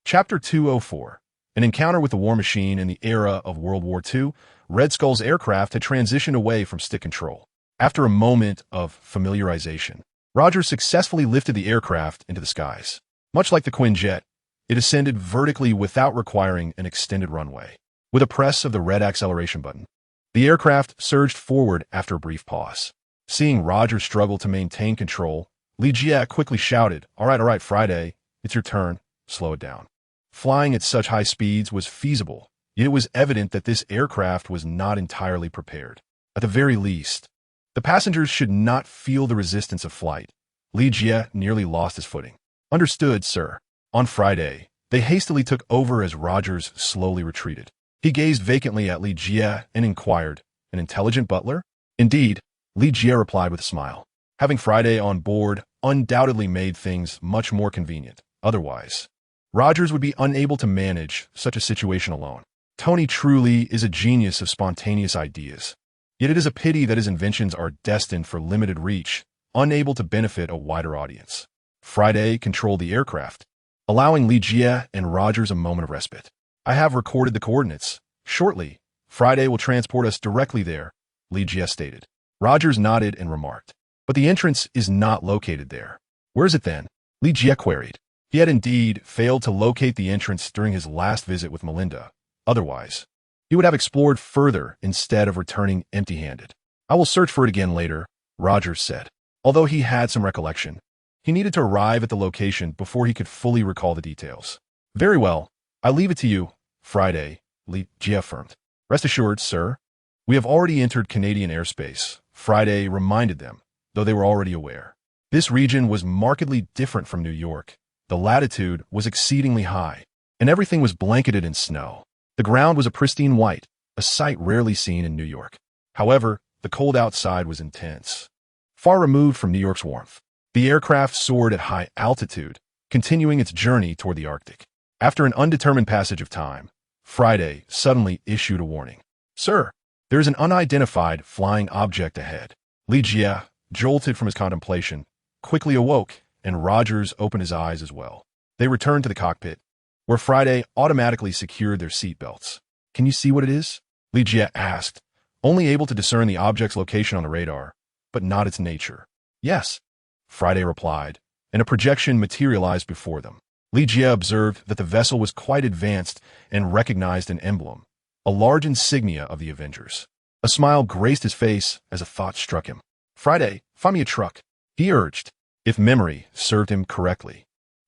Chapter 204. An encounter with the War Machine in the era of World War II, Red Skull's aircraft had transitioned away from stick control. After a moment of familiarization, Rogers successfully lifted the aircraft into the skies. Much like the Quinjet, it ascended vertically without requiring an extended runway. With a press of the red acceleration button, the aircraft surged forward after a brief pause. Seeing Rogers struggle to maintain control, Li Jie quickly shouted, all right, Friday, it's your turn, slow it down. Flying at such high speeds was feasible, yet it was evident that this aircraft was not entirely prepared. At the very least, the passengers should not feel the resistance of flight. Li Jie nearly lost his footing. Understood, sir. On Friday, they hastily took over as Rogers slowly retreated. He gazed vacantly at Li Jie and inquired, an intelligent butler? Indeed, Li Jie replied with a smile. Having Friday on board undoubtedly made things much more convenient. Otherwise, Rogers would be unable to manage such a situation alone. Tony truly is a genius of spontaneous ideas. Yet it is a pity that his inventions are destined for limited reach, unable to benefit a wider audience. Friday controlled the aircraft, allowing Li Jie and Rogers a moment of respite. I have recorded the coordinates. Shortly, Friday will transport us directly there, Li Jie stated. Rogers nodded and remarked, but the entrance is not located there. Where is it then? Li Jie queried. He had indeed failed to locate the entrance during his last visit with Melinda. Otherwise, he would have explored further instead of returning empty-handed. I will search for it again later, Rogers said. Although he had some recollection, he needed to arrive at the location before he could fully recall the details. Very well, I leave it to you, Friday, Li Jie affirmed. Rest assured, sir. We have already entered Canadian airspace, Friday reminded them, though they were already aware. This region was markedly different from New York. The latitude was exceedingly high, and everything was blanketed in snow. The ground was a pristine white, a sight rarely seen in New York. However, the cold outside was intense. Far removed from New York's warmth, the aircraft soared at high altitude, continuing its journey toward the Arctic. After an undetermined passage of time, Friday suddenly issued a warning. Sir, there is an unidentified flying object ahead. Li Jie, jolted from his contemplation, quickly awoke, and Rogers opened his eyes as well. They returned to the cockpit, where Friday automatically secured their seatbelts. Can you see what it is? Li Jie asked, only able to discern the object's location on the radar, but not its nature. Yes, Friday replied, and a projection materialized before them. Li Jie observed that the vessel was quite advanced and recognized an emblem, a large insignia of the Avengers. A smile graced his face as a thought struck him. Friday, find me a truck, he urged, if memory served him correctly.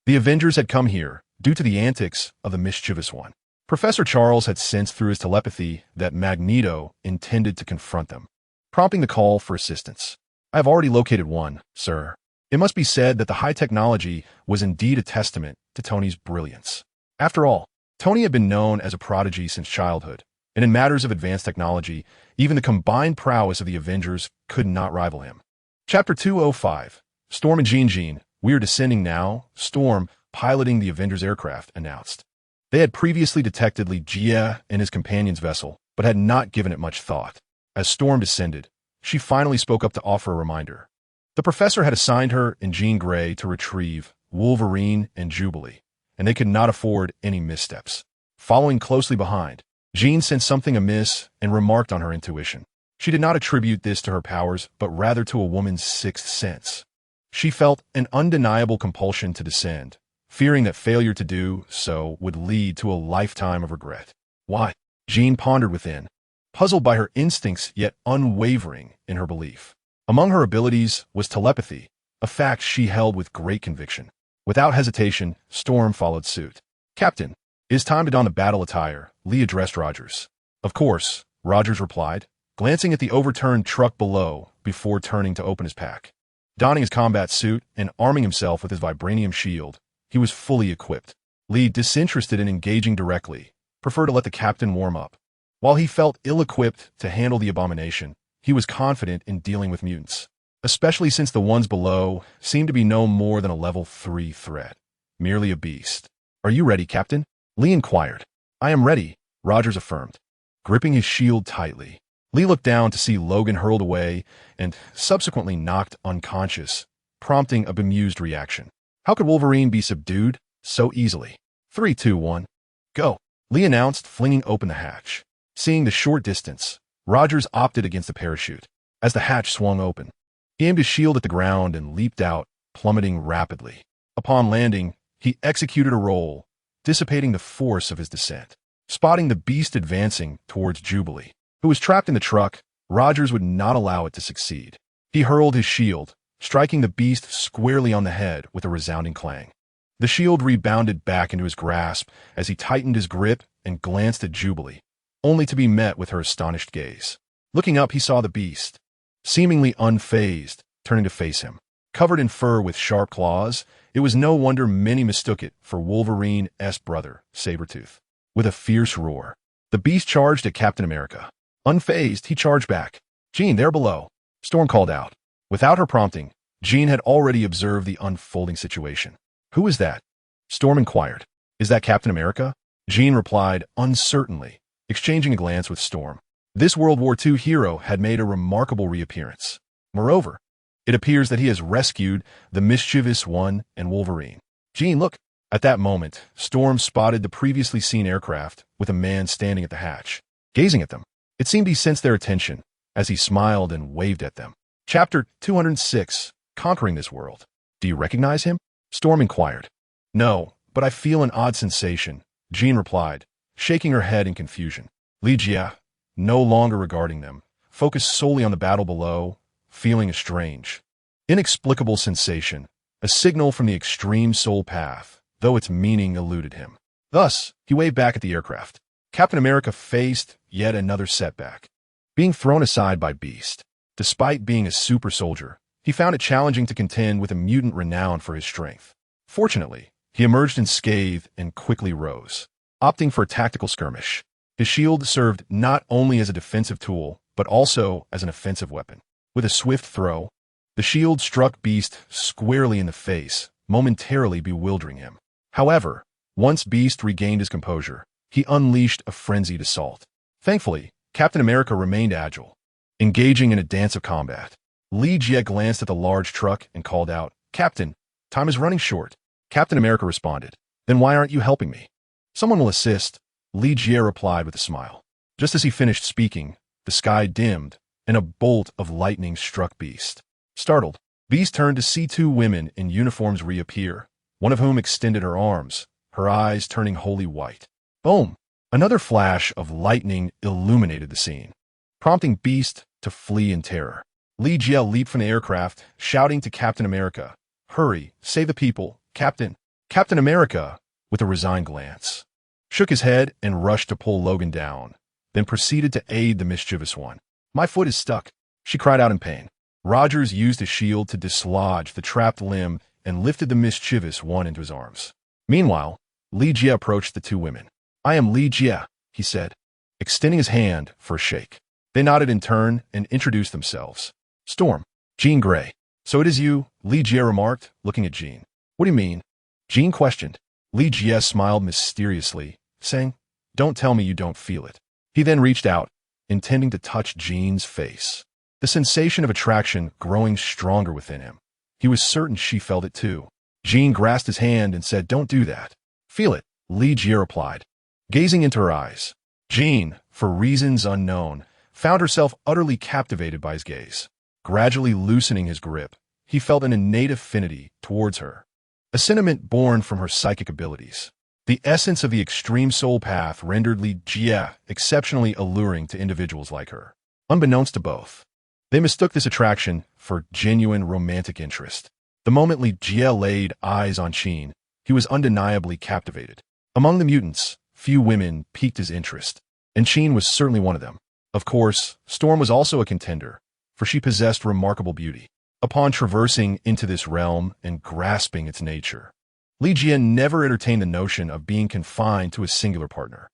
The Avengers had come here due to the antics of the mischievous one. Professor Charles had sensed through his telepathy that Magneto intended to confront them, prompting the call for assistance. I have already located one, sir. It must be said that the high technology was indeed a testament to Tony's brilliance. After all, Tony had been known as a prodigy since childhood, and in matters of advanced technology, even the combined prowess of the Avengers could not rival him. Chapter 205. Storm and Jean, we are descending now, Storm, piloting the Avengers aircraft, announced. They had previously detected Li Jie and his companion's vessel, but had not given it much thought. As Storm descended, she finally spoke up to offer a reminder. The professor had assigned her and Jean Grey to retrieve Wolverine and Jubilee, and they could not afford any missteps. Following closely behind, Jean sensed something amiss and remarked on her intuition. She did not attribute this to her powers, but rather to a woman's sixth sense. She felt an undeniable compulsion to descend, fearing that failure to do so would lead to a lifetime of regret. Why? Jean pondered within, puzzled by her instincts yet unwavering in her belief. Among her abilities was telepathy, a fact she held with great conviction. Without hesitation, Storm followed suit. Captain, it is time to don the battle attire, Lee addressed Rogers. Of course, Rogers replied, glancing at the overturned truck below before turning to open his pack. Donning his combat suit and arming himself with his vibranium shield, he was fully equipped. Lee, disinterested in engaging directly, preferred to let the captain warm up. While he felt ill-equipped to handle the abomination, he was confident in dealing with mutants. especially since the ones below seemed to be no more than a level 3 threat, merely a beast. "Are you ready, Captain?" Lee inquired. "I am ready," Rogers affirmed, gripping his shield tightly. Lee looked down to see Logan hurled away and subsequently knocked unconscious, prompting a bemused reaction. How could Wolverine be subdued so easily? 3, 2, 1, go, Lee announced, flinging open the hatch. Seeing the short distance, Rogers opted against the parachute. As the hatch swung open, he aimed his shield at the ground and leaped out, plummeting rapidly. Upon landing, he executed a roll, dissipating the force of his descent. Spotting the beast advancing towards Jubilee, who was trapped in the truck, Rogers would not allow it to succeed. He hurled his shield, striking the beast squarely on the head with a resounding clang. The shield rebounded back into his grasp as he tightened his grip and glanced at Jubilee, only to be met with her astonished gaze. Looking up, he saw the beast, seemingly unfazed, turning to face him. Covered in fur with sharp claws, it was no wonder many mistook it for Wolverine's brother, Sabretooth. With a fierce roar, the beast charged at Captain America. Unfazed, he charged back. "Jean, there below," Storm called out. Without her prompting, Jean had already observed the unfolding situation. "Who is that?" Storm inquired. "Is that Captain America?" Jean replied uncertainly, exchanging a glance with Storm. This World War II hero had made a remarkable reappearance. Moreover, it appears that he has rescued the mischievous one and Wolverine. "Jean, look." At that moment, Storm spotted the previously seen aircraft with a man standing at the hatch, gazing at them. It seemed he sensed their attention as he smiled and waved at them. Chapter 206, Conquering This World. "Do you recognize him?" Storm inquired. "No, but I feel an odd sensation," Jean replied, shaking her head in confusion. Lee Jia, no longer regarding them, focused solely on the battle below, feeling a strange, inexplicable sensation, a signal from the extreme soul path, though its meaning eluded him. Thus, he waved back at the aircraft. Captain America faced yet another setback, being thrown aside by Beast. Despite being a super soldier, he found it challenging to contend with a mutant renowned for his strength. Fortunately, he emerged unscathed and quickly rose, opting for a tactical skirmish. His shield served not only as a defensive tool, but also as an offensive weapon. With a swift throw, the shield struck Beast squarely in the face, momentarily bewildering him. However, once Beast regained his composure, he unleashed a frenzied assault. Thankfully, Captain America remained agile, engaging in a dance of combat. Lee Jia glanced at the large truck and called out, "Captain, time is running short." Captain America responded, "Then why aren't you helping me?" "Someone will assist," Lee Jia replied with a smile. Just as he finished speaking, the sky dimmed, and a bolt of lightning struck Beast. Startled, Beast turned to see two women in uniforms reappear, one of whom extended her arms, her eyes turning wholly white. Boom! Another flash of lightning illuminated the scene, prompting Beast to flee in terror. Lee Jia leaped from the aircraft, shouting to Captain America, "Hurry, save the people, Captain." Captain America, with a resigned glance, shook his head and rushed to pull Logan down, then proceeded to aid the mischievous one. "My foot is stuck," she cried out in pain. Rogers used his shield to dislodge the trapped limb and lifted the mischievous one into his arms. Meanwhile, Lee Jia approached the two women. "I am Lee Jia," he said, extending his hand for a shake. They nodded in turn and introduced themselves. "Storm, Jean Grey." "So it is you," Lee Jia remarked, looking at Jean. "What do you mean?" Jean questioned. Lee Jia smiled mysteriously, saying, "Don't tell me you don't feel it." He then reached out, intending to touch Jean's face, the sensation of attraction growing stronger within him. He was certain she felt it too. Jean grasped his hand and said, "Don't do that." "Feel it," Lee Jia replied, gazing into her eyes. Jean, for reasons unknown, found herself utterly captivated by his gaze. Gradually loosening his grip, he felt an innate affinity towards her, a sentiment born from her psychic abilities. The essence of the extreme soul path rendered Lee Jia exceptionally alluring to individuals like her. Unbeknownst to both, they mistook this attraction for genuine romantic interest. The moment Lee Jia laid eyes on Jean, he was undeniably captivated. Among the mutants, few women piqued his interest, and Jean was certainly one of them. Of course, Storm was also a contender, for she possessed remarkable beauty. Upon traversing into this realm and grasping its nature, Lee Jia never entertained the notion of being confined to a singular partner.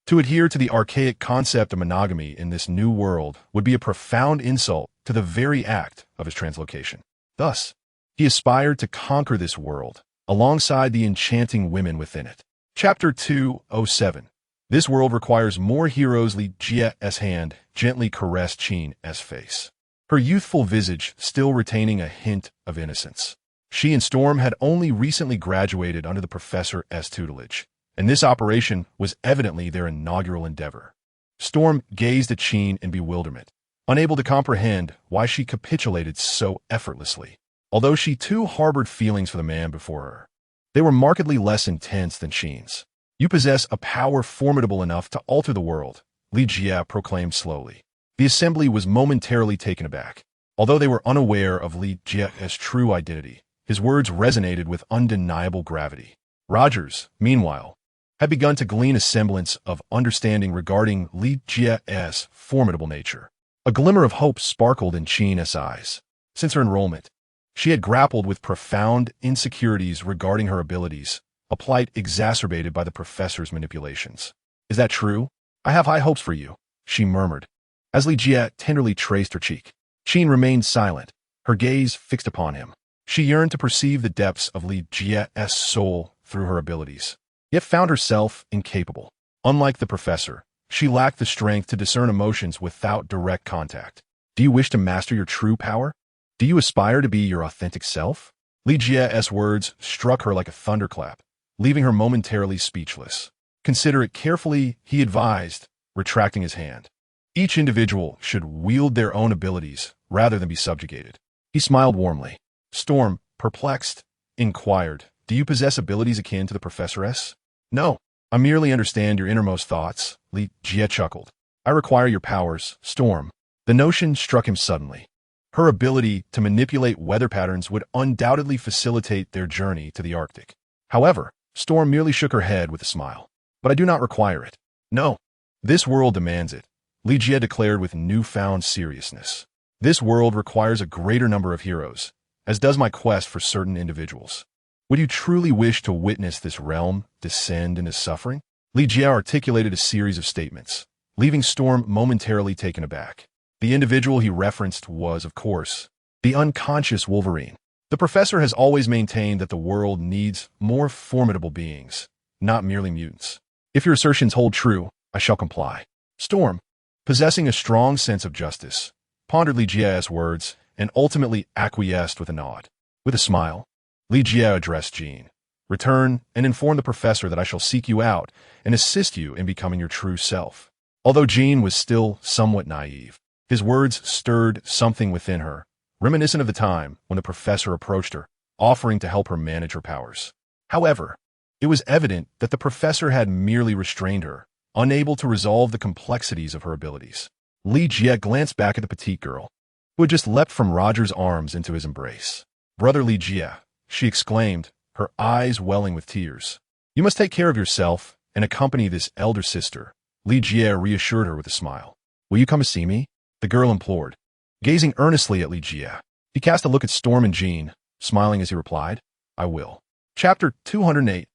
To adhere to the archaic concept of monogamy in this new world would be a profound insult to the very act of his translocation. Thus, he aspired to conquer this world, alongside the enchanting women within it. Chapter 207. This world requires more heroes. Li Jie's hand gently caressed Qin's face, her youthful visage still retaining a hint of innocence. She and Storm had only recently graduated under the professor's tutelage, and this operation was evidently their inaugural endeavor. Storm gazed at Qin in bewilderment, unable to comprehend why she capitulated so effortlessly. Although she too harbored feelings for the man before her, they were markedly less intense than Qin's. "You possess a power formidable enough to alter the world," Li Jie proclaimed slowly. The assembly was momentarily taken aback. Although they were unaware of Li Jie's true identity, his words resonated with undeniable gravity. Rogers, meanwhile, had begun to glean a semblance of understanding regarding Li Jie's formidable nature. A glimmer of hope sparkled in Qin's eyes. Since her enrollment, she had grappled with profound insecurities regarding her abilities, a plight exacerbated by the professor's manipulations. "Is that true? I have high hopes for you," she murmured, as Li Jie tenderly traced her cheek. Qin remained silent, her gaze fixed upon him. She yearned to perceive the depths of Li Jie's soul through her abilities, yet found herself incapable. Unlike the professor, she lacked the strength to discern emotions without direct contact. "Do you wish to master your true power? Do you aspire to be your authentic self?" Li Jie's words struck her like a thunderclap, leaving her momentarily speechless. "Consider it carefully," he advised, retracting his hand. "Each individual should wield their own abilities rather than be subjugated." He smiled warmly. Storm, perplexed, inquired, "Do you possess abilities akin to the professoress?" "No, I merely understand your innermost thoughts," Li Jie chuckled. "I require your powers, Storm." The notion struck him suddenly. Her ability to manipulate weather patterns would undoubtedly facilitate their journey to the Arctic. However, Storm merely shook her head with a smile. "But I do not require it. No, this world demands it," Li Jie declared with newfound seriousness. "This world requires a greater number of heroes, as does my quest for certain individuals. Would you truly wish to witness this realm descend into suffering?" Li Jie articulated a series of statements, leaving Storm momentarily taken aback. The individual he referenced was, of course, the unconscious Wolverine. The professor has always maintained that the world needs more formidable beings, not merely mutants. "If your assertions hold true, I shall comply." Storm, possessing a strong sense of justice, pondered Li Jie's words and ultimately acquiesced with a nod. With a smile, Li Jie addressed Jean. "Return and inform the professor that I shall seek you out and assist you in becoming your true self." Although Jean was still somewhat naive, his words stirred something within her, reminiscent of the time when the professor approached her, offering to help her manage her powers. However, it was evident that the professor had merely restrained her, unable to resolve the complexities of her abilities. Li Jie glanced back at the petite girl, who had just leapt from Roger's arms into his embrace. "Brother Li Jie," she exclaimed, her eyes welling with tears. "You must take care of yourself and accompany this elder sister," Li Jie reassured her with a smile. "Will you come to see me?" the girl implored. Gazing earnestly at Li Jie, he cast a look at Storm and Jean, smiling as he replied, "I will." Chapter 208.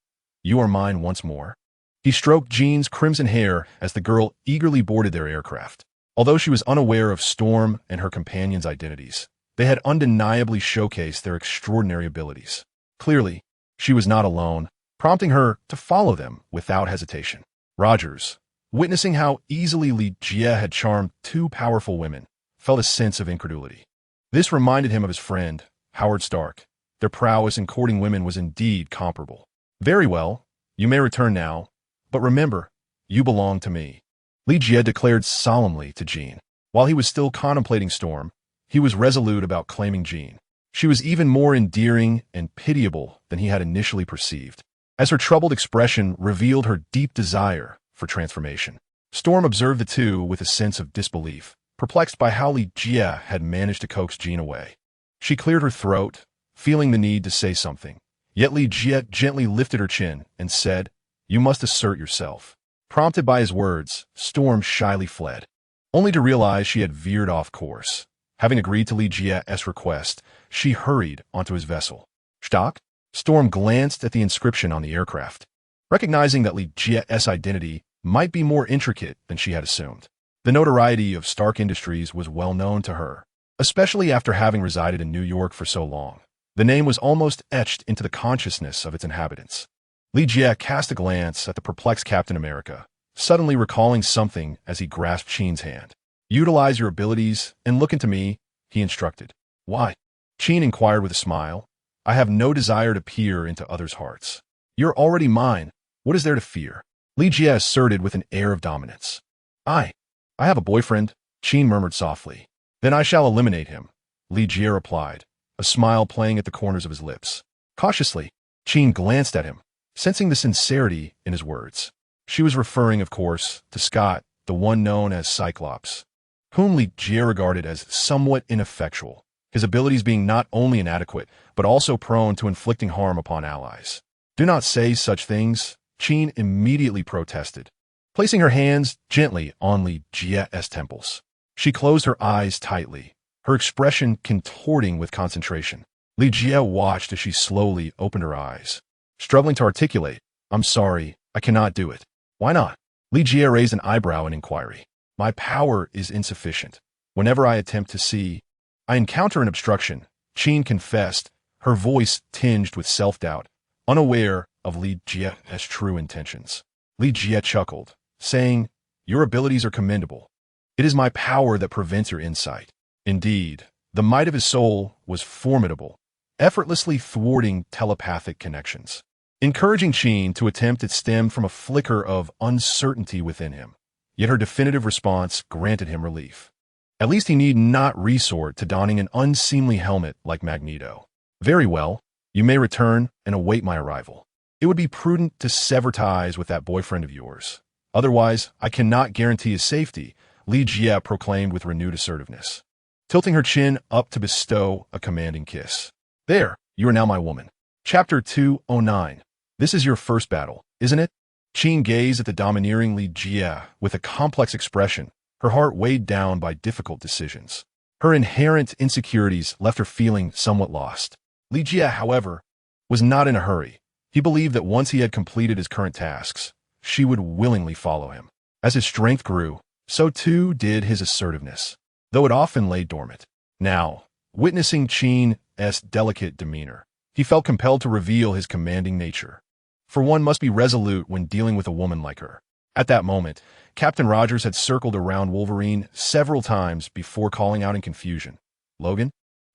You Are Mine Once More. He stroked Jean's crimson hair as the girl eagerly boarded their aircraft. Although she was unaware of Storm and her companions' identities, they had undeniably showcased their extraordinary abilities. Clearly, she was not alone, prompting her to follow them without hesitation. Rogers, witnessing how easily Li Jie had charmed two powerful women, felt a sense of incredulity. This reminded him of his friend, Howard Stark. Their prowess in courting women was indeed comparable. "Very well, you may return now, but remember, you belong to me," Li Jie declared solemnly to Jean. While he was still contemplating Storm, he was resolute about claiming Jean. She was even more endearing and pitiable than he had initially perceived, as her troubled expression revealed her deep desire for transformation. Storm observed the two with a sense of disbelief, perplexed by how Li Jie had managed to coax Jean away. She cleared her throat, feeling the need to say something, yet Li Jie gently lifted her chin and said, "You must assert yourself." Prompted by his words, Storm shyly fled, only to realize she had veered off course. Having agreed to Li Jie's request, she hurried onto his vessel. Stock? Storm glanced at the inscription on the aircraft, recognizing that Li Jie's identity might be more intricate than she had assumed. The notoriety of Stark Industries was well known to her, especially after having resided in New York for so long. The name was almost etched into the consciousness of its inhabitants. Li Jie cast a glance at the perplexed Captain America, suddenly recalling something as he grasped Qin's hand. "Utilize your abilities and look into me," he instructed. "Why?" Qin inquired with a smile. "I have no desire to peer into others' hearts. You're already mine. What is there to fear?" Li Jie asserted with an air of dominance. I have a boyfriend," Qin murmured softly. "Then I shall eliminate him," Li Jie replied, a smile playing at the corners of his lips. Cautiously, Qin glanced at him, sensing the sincerity in his words. She was referring, of course, to Scott, the one known as Cyclops, whom Li Jie regarded as somewhat ineffectual, his abilities being not only inadequate, but also prone to inflicting harm upon allies. "Do not say such things," Qin immediately protested, placing her hands gently on Li Jie's temples. She closed her eyes tightly, her expression contorting with concentration. Li Jie watched as she slowly opened her eyes, struggling to articulate, "I'm sorry, I cannot do it." "Why not?" Li Jie raised an eyebrow in inquiry. "My power is insufficient. Whenever I attempt to see, I encounter an obstruction," Qin confessed, her voice tinged with self-doubt, unaware of Li Jie's true intentions. Li Jie chuckled, saying, "Your abilities are commendable. It is my power that prevents your insight." Indeed, the might of his soul was formidable, effortlessly thwarting telepathic connections. Encouraging Qin to attempt it stemmed from a flicker of uncertainty within him, yet her definitive response granted him relief. At least he need not resort to donning an unseemly helmet like Magneto. "Very well, you may return and await my arrival. It would be prudent to sever ties with that boyfriend of yours. Otherwise, I cannot guarantee his safety," Li Jie proclaimed with renewed assertiveness, tilting her chin up to bestow a commanding kiss. "There, you are now my woman." Chapter 209. "This is your first battle, isn't it?" Qin gazed at the domineering Li Jie with a complex expression, her heart weighed down by difficult decisions. Her inherent insecurities left her feeling somewhat lost. Li Jie, however, was not in a hurry. He believed that once he had completed his current tasks, she would willingly follow him. As his strength grew, so too did his assertiveness, though it often lay dormant. Now, witnessing Qin's delicate demeanor, he felt compelled to reveal his commanding nature. For one must be resolute when dealing with a woman like her. At that moment, Captain Rogers had circled around Wolverine several times before calling out in confusion, "Logan?"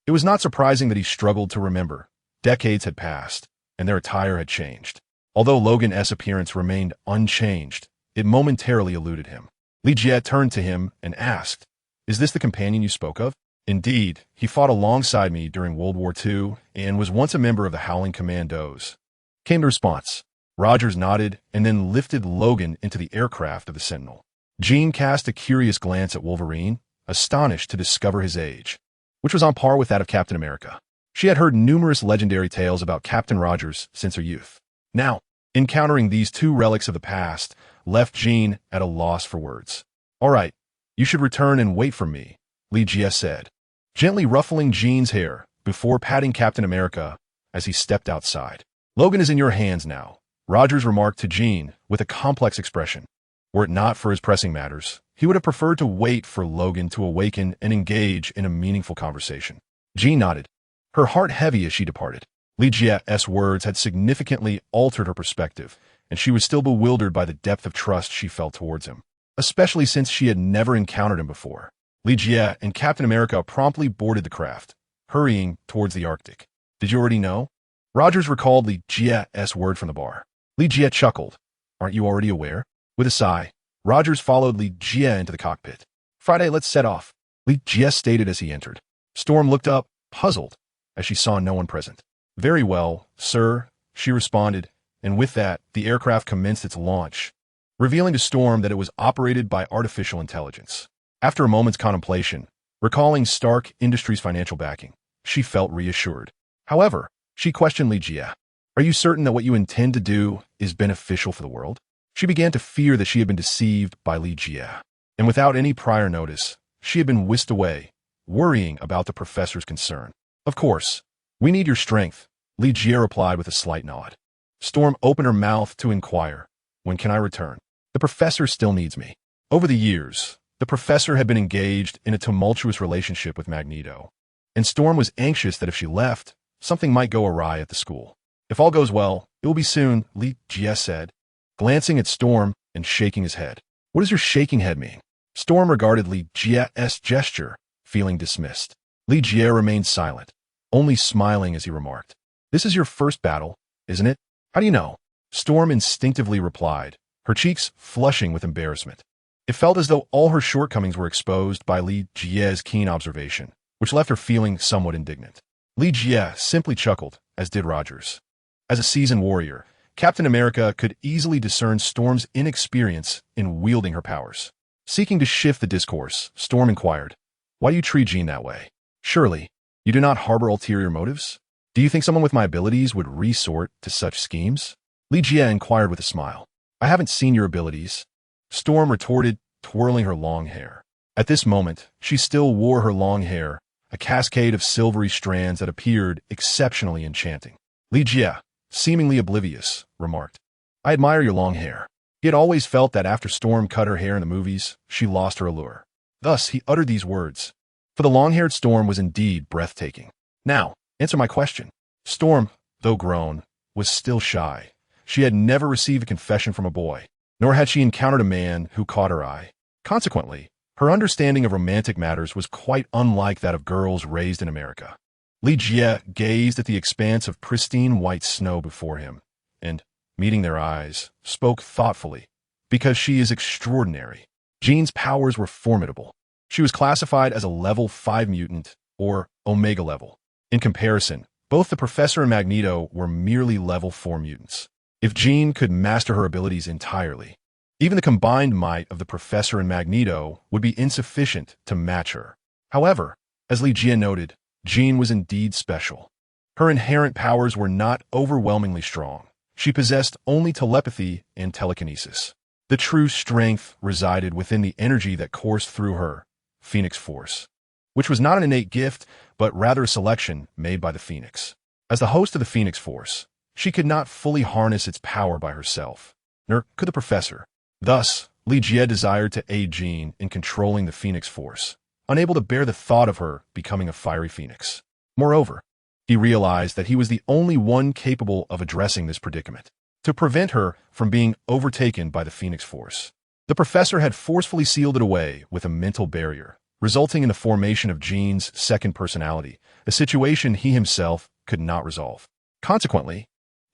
It was not surprising that he struggled to remember. Decades had passed, and their attire had changed. Although Logan's appearance remained unchanged, it momentarily eluded him. Li Jie turned to him and asked, "Is this the companion you spoke of?" "Indeed, he fought alongside me during World War II and was once a member of the Howling Commandos," came the response. Rogers nodded and then lifted Logan into the aircraft of the Sentinel. Jean cast a curious glance at Wolverine, astonished to discover his age, which was on par with that of Captain America. She had heard numerous legendary tales about Captain Rogers since her youth. Now, encountering these two relics of the past left Jean at a loss for words. "All right, you should return and wait for me," Li Jie said, gently ruffling Jean's hair before patting Captain America as he stepped outside. "Logan is in your hands now," Rogers remarked to Jean with a complex expression. Were it not for his pressing matters, he would have preferred to wait for Logan to awaken and engage in a meaningful conversation. Jean nodded, her heart heavy as she departed. Li Jie's words had significantly altered her perspective, and she was still bewildered by the depth of trust she felt towards him, especially since she had never encountered him before. Li Jie and Captain America promptly boarded the craft, hurrying towards the Arctic. "Did you already know?" Rogers recalled Li Jie's word from the bar. Li Jie chuckled. "Aren't you already aware?" With a sigh, Rogers followed Li Jie into the cockpit. "Friday, let's set off," Li Jie stated as he entered. Storm looked up, puzzled, as she saw no one present. "Very well, sir," she responded, and with that, the aircraft commenced its launch, revealing to Storm that it was operated by artificial intelligence. After a moment's contemplation, recalling Stark Industries' financial backing, she felt reassured. However, she questioned Li Jie. "Are you certain that what you intend to do is beneficial for the world?" She began to fear that she had been deceived by Li Jie, and without any prior notice, she had been whisked away, worrying about the professor's concern. "Of course, we need your strength," Li Jie replied with a slight nod. Storm opened her mouth to inquire, "When can I return?" "The professor still needs me." Over the years, The professor had been engaged in a tumultuous relationship with Magneto, and Storm was anxious that if she left, something might go awry at the school. If all goes well, it will be soon, Li Jie said, glancing at Storm and shaking his head. What does your shaking head mean? Storm regarded Li Jie's gesture, feeling dismissed. Li Jie remained silent, only smiling as he remarked, This is your first battle, isn't it? How do you know? Storm instinctively replied, her cheeks flushing with embarrassment. It felt as though all her shortcomings were exposed by Li Jie's keen observation, which left her feeling somewhat indignant. Li Jie simply chuckled, as did Rogers. As a seasoned warrior, Captain America could easily discern Storm's inexperience in wielding her powers. Seeking to shift the discourse, Storm inquired, Why do you treat Jean that way? Surely, you do not harbor ulterior motives? Do you think someone with my abilities would resort to such schemes? Li Jie inquired with a smile. I haven't seen your abilities. Storm retorted, twirling her long hair. At this moment, she still wore her long hair, a cascade of silvery strands that appeared exceptionally enchanting. Li Jie, seemingly oblivious, remarked, I admire your long hair. He had always felt that after Storm cut her hair in the movies, she lost her allure. Thus, he uttered these words. For the long-haired Storm was indeed breathtaking. Now, answer my question. Storm, though grown, was still shy. She had never received a confession from a boy, nor had she encountered a man who caught her eye. Consequently, her understanding of romantic matters was quite unlike that of girls raised in America. Li Jie gazed at the expanse of pristine white snow before him, and, meeting their eyes, spoke thoughtfully, because she is extraordinary. Jean's powers were formidable. She was classified as a level 5 mutant, or Omega level. In comparison, both the Professor and Magneto were merely level 4 mutants. If Jean could master her abilities entirely, even the combined might of the Professor and Magneto would be insufficient to match her. However, as Li Jie noted, Jean was indeed special. Her inherent powers were not overwhelmingly strong. She possessed only telepathy and telekinesis. The true strength resided within the energy that coursed through her, Phoenix Force, which was not an innate gift, but rather a selection made by the Phoenix. As the host of the Phoenix Force, she could not fully harness its power by herself, nor could the Professor. Thus, Li Jie desired to aid Jean in controlling the Phoenix Force, unable to bear the thought of her becoming a fiery phoenix. Moreover, he realized that he was the only one capable of addressing this predicament, to prevent her from being overtaken by the Phoenix Force. The Professor had forcefully sealed it away with a mental barrier, resulting in the formation of Jean's second personality, a situation he himself could not resolve. Consequently,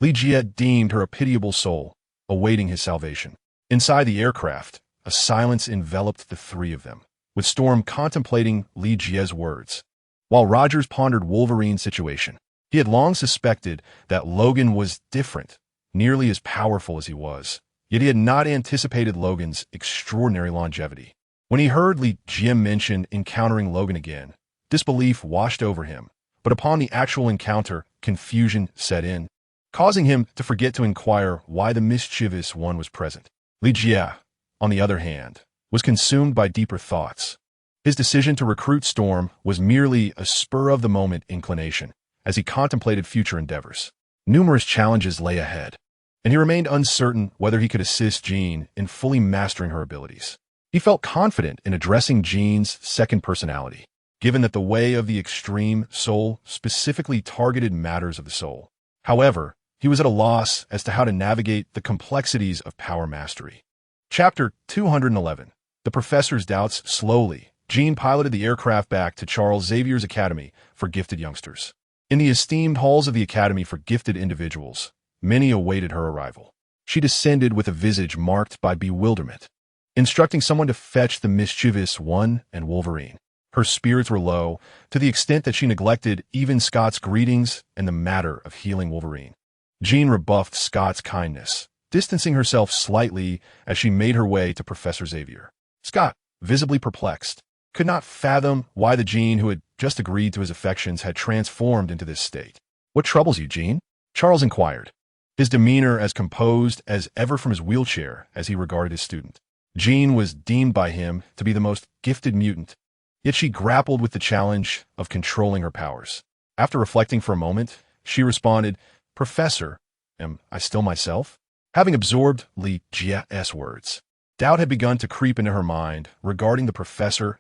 Li Jie deemed her a pitiable soul, awaiting his salvation. Inside the aircraft, a silence enveloped the three of them, with Storm contemplating Li Jie's words, while Rogers pondered Wolverine's situation. He had long suspected that Logan was different, nearly as powerful as he was, yet he had not anticipated Logan's extraordinary longevity. When he heard Li Jie mention encountering Logan again, disbelief washed over him, but upon the actual encounter, confusion set in, causing him to forget to inquire why the mischievous one was present. Li Jie, on the other hand, was consumed by deeper thoughts. His decision to recruit Storm was merely a spur-of-the-moment inclination, as he contemplated future endeavors. Numerous challenges lay ahead, and he remained uncertain whether he could assist Jean in fully mastering her abilities. He felt confident in addressing Jean's second personality, given that the way of the extreme soul specifically targeted matters of the soul. However, he was at a loss as to how to navigate the complexities of power mastery. Chapter 211. The Professor's Doubts. Slowly, Jean piloted the aircraft back to Charles Xavier's Academy for Gifted Youngsters. In the esteemed halls of the Academy for Gifted Individuals, many awaited her arrival. She descended with a visage marked by bewilderment, instructing someone to fetch the mischievous one and Wolverine. Her spirits were low, to the extent that she neglected even Scott's greetings and the matter of healing Wolverine. Jean rebuffed Scott's kindness, distancing herself slightly as she made her way to Professor Xavier. Scott, visibly perplexed, could not fathom why the Jean who had just agreed to his affections had transformed into this state. What troubles you, Jean? Charles inquired, his demeanor as composed as ever from his wheelchair as he regarded his student. Jean was deemed by him to be the most gifted mutant, yet she grappled with the challenge of controlling her powers. After reflecting for a moment, she responded, Professor, am I still myself? Having absorbed Li Jie's words, Doubt had begun to creep into her mind regarding the professor's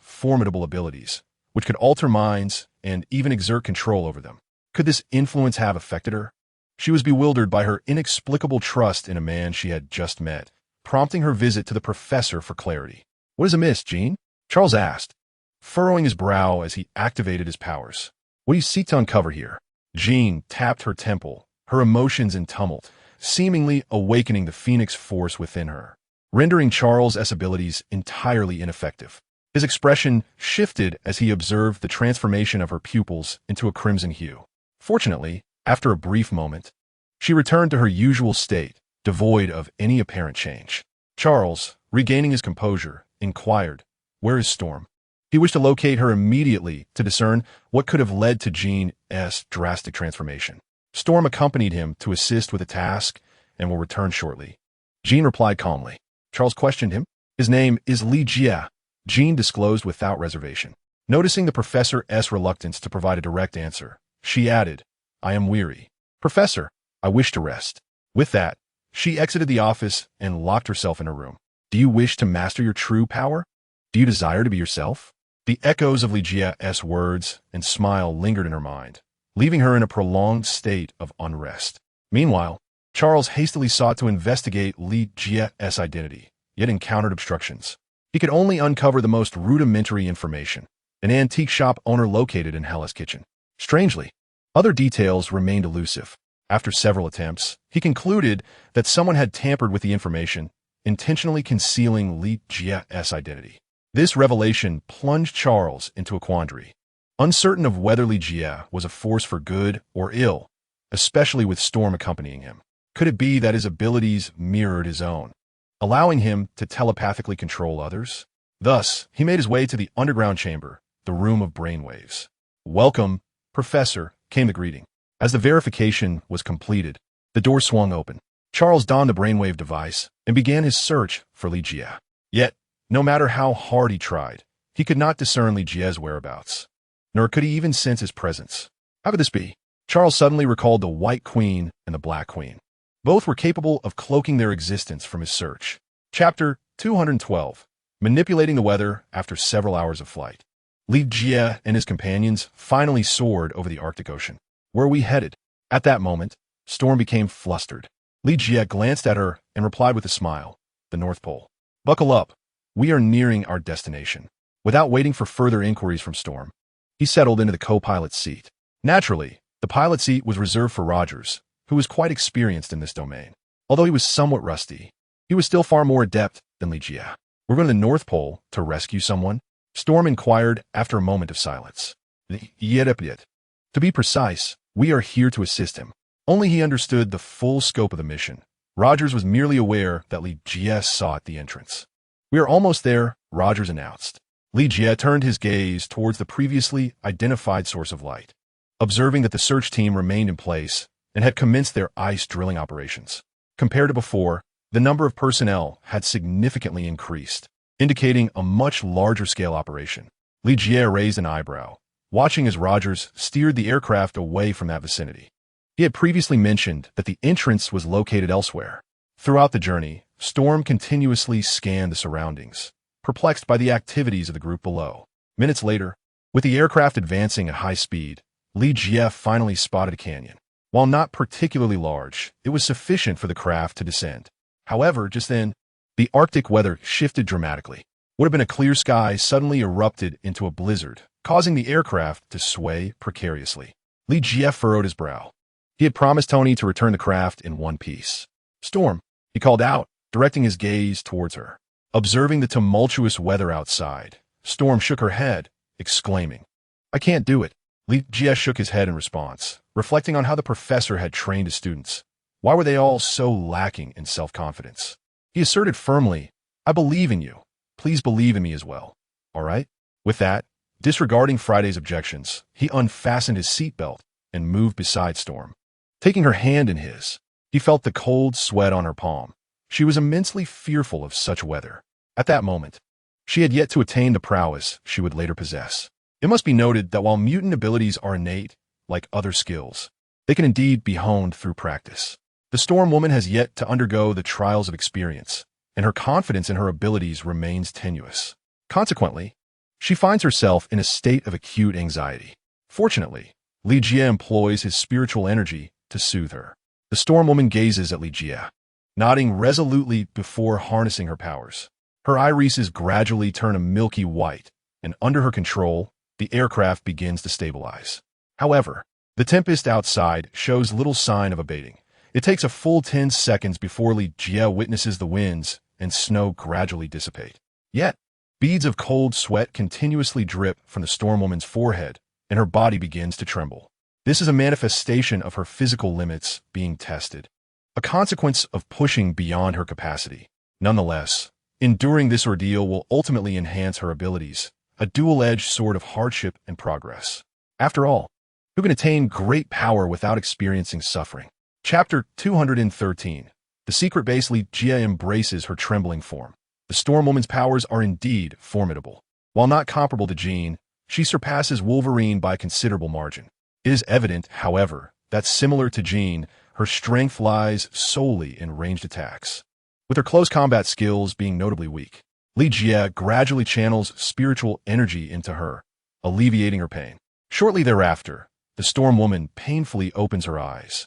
formidable abilities, which could alter minds and even exert control over them. Could this influence have affected her? She was bewildered by her inexplicable trust in a man she had just met, prompting her visit to the professor for clarity. "What is amiss, Jean?" Charles asked, furrowing his brow as he activated his powers. "What do you seek to uncover here?" Jean tapped her temple, her emotions in tumult, seemingly awakening the phoenix force within her, rendering Charles' abilities entirely ineffective. His expression shifted as he observed the transformation of her pupils into a crimson hue. Fortunately, after a brief moment, she returned to her usual state, devoid of any apparent change. Charles, regaining his composure, inquired, "Where is Storm?" He wished to locate her immediately to discern what could have led to Jean's drastic transformation. Storm accompanied him to assist with a task and will return shortly. Jean replied calmly. Charles questioned him. "His name is Li Jie," Jean disclosed without reservation. Noticing the professor's reluctance to provide a direct answer, she added, "I am weary. Professor, I wish to rest." With that, she exited the office and locked herself in her room. "Do you wish to master your true power? Do you desire to be yourself?" The echoes of Li Jie's words and smile lingered in her mind, leaving her in a prolonged state of unrest. Meanwhile, Charles hastily sought to investigate Li Jie's identity, yet encountered obstructions. He could only uncover the most rudimentary information, an antique shop owner located in Hell's Kitchen. Strangely, other details remained elusive. After several attempts, he concluded that someone had tampered with the information, intentionally concealing Li Jie's identity. This revelation plunged Charles into a quandary. Uncertain of whether Li Jie was a force for good or ill, especially with Storm accompanying him. Could it be that his abilities mirrored his own, allowing him to telepathically control others? Thus, he made his way to the underground chamber, the room of brainwaves. "Welcome, Professor," came the greeting. As the verification was completed, the door swung open. Charles donned the brainwave device and began his search for Li Jie. Yet, no matter how hard he tried, he could not discern Li Jie's whereabouts, nor could he even sense his presence. How could this be? Charles suddenly recalled the White Queen and the Black Queen. Both were capable of cloaking their existence from his search. Chapter 212. Manipulating the weather after several hours of flight. Li Jie and his companions finally soared over the Arctic Ocean. "Where are we headed?" At that moment, Storm became flustered. Li Jie glanced at her and replied with a smile, "The North Pole. Buckle up. We are nearing our destination." Without waiting for further inquiries from Storm, he settled into the co-pilot's seat. Naturally, the pilot seat was reserved for Rogers, who was quite experienced in this domain. Although he was somewhat rusty, he was still far more adept than Li Jie. "We're going to the North Pole to rescue someone?" Storm inquired after a moment of silence. "To be precise, we are here to assist him." Only he understood the full scope of the mission. Rogers was merely aware that Li Jie sought the entrance. "We are almost there," Rogers announced. Li Jie turned his gaze towards the previously identified source of light, observing that the search team remained in place and had commenced their ice drilling operations. Compared to before, the number of personnel had significantly increased, indicating a much larger scale operation. Li Jie raised an eyebrow, watching as Rogers steered the aircraft away from that vicinity. He had previously mentioned that the entrance was located elsewhere. Throughout the journey, Storm continuously scanned the surroundings, perplexed by the activities of the group below. Minutes later, with the aircraft advancing at high speed, Li Jie finally spotted a canyon. While not particularly large, it was sufficient for the craft to descend. However, just then, the Arctic weather shifted dramatically. What had been a clear sky suddenly erupted into a blizzard, causing the aircraft to sway precariously. Li Jie furrowed his brow. He had promised Tony to return the craft in one piece. "Storm," he called out, directing his gaze towards her. Observing the tumultuous weather outside, Storm shook her head, exclaiming, "I can't do it." Li Jie shook his head in response, reflecting on how the professor had trained his students. Why were they all so lacking in self-confidence? He asserted firmly, "I believe in you. Please believe in me as well. All right?" With that, disregarding Friday's objections, he unfastened his seatbelt and moved beside Storm. Taking her hand in his, he felt the cold sweat on her palm. She was immensely fearful of such weather. At that moment, she had yet to attain the prowess she would later possess. It must be noted that while mutant abilities are innate, like other skills, they can indeed be honed through practice. The Storm Woman has yet to undergo the trials of experience, and her confidence in her abilities remains tenuous. Consequently, she finds herself in a state of acute anxiety. Fortunately, Li Jie employs his spiritual energy to soothe her. The Storm Woman gazes at Li Jie, nodding resolutely before harnessing her powers. Her irises gradually turn a milky white, and under her control, the aircraft begins to stabilize. However, the tempest outside shows little sign of abating. It takes a full 10 seconds before Li Jie witnesses the winds and snow gradually dissipate. Yet, beads of cold sweat continuously drip from the Storm Woman's forehead, and her body begins to tremble. This is a manifestation of her physical limits being tested, a consequence of pushing beyond her capacity. Nonetheless, enduring this ordeal will ultimately enhance her abilities, a dual-edged sword of hardship and progress. After all, who can attain great power without experiencing suffering? Chapter 213. The secret base. Li Jie embraces her trembling form. The Storm Woman's powers are indeed formidable. While not comparable to Jean, she surpasses Wolverine by a considerable margin. It is evident, however, that similar to Jean, her strength lies solely in ranged attacks, with her close combat skills being notably weak. Li Jie gradually channels spiritual energy into her, alleviating her pain. Shortly thereafter, the Storm Woman painfully opens her eyes.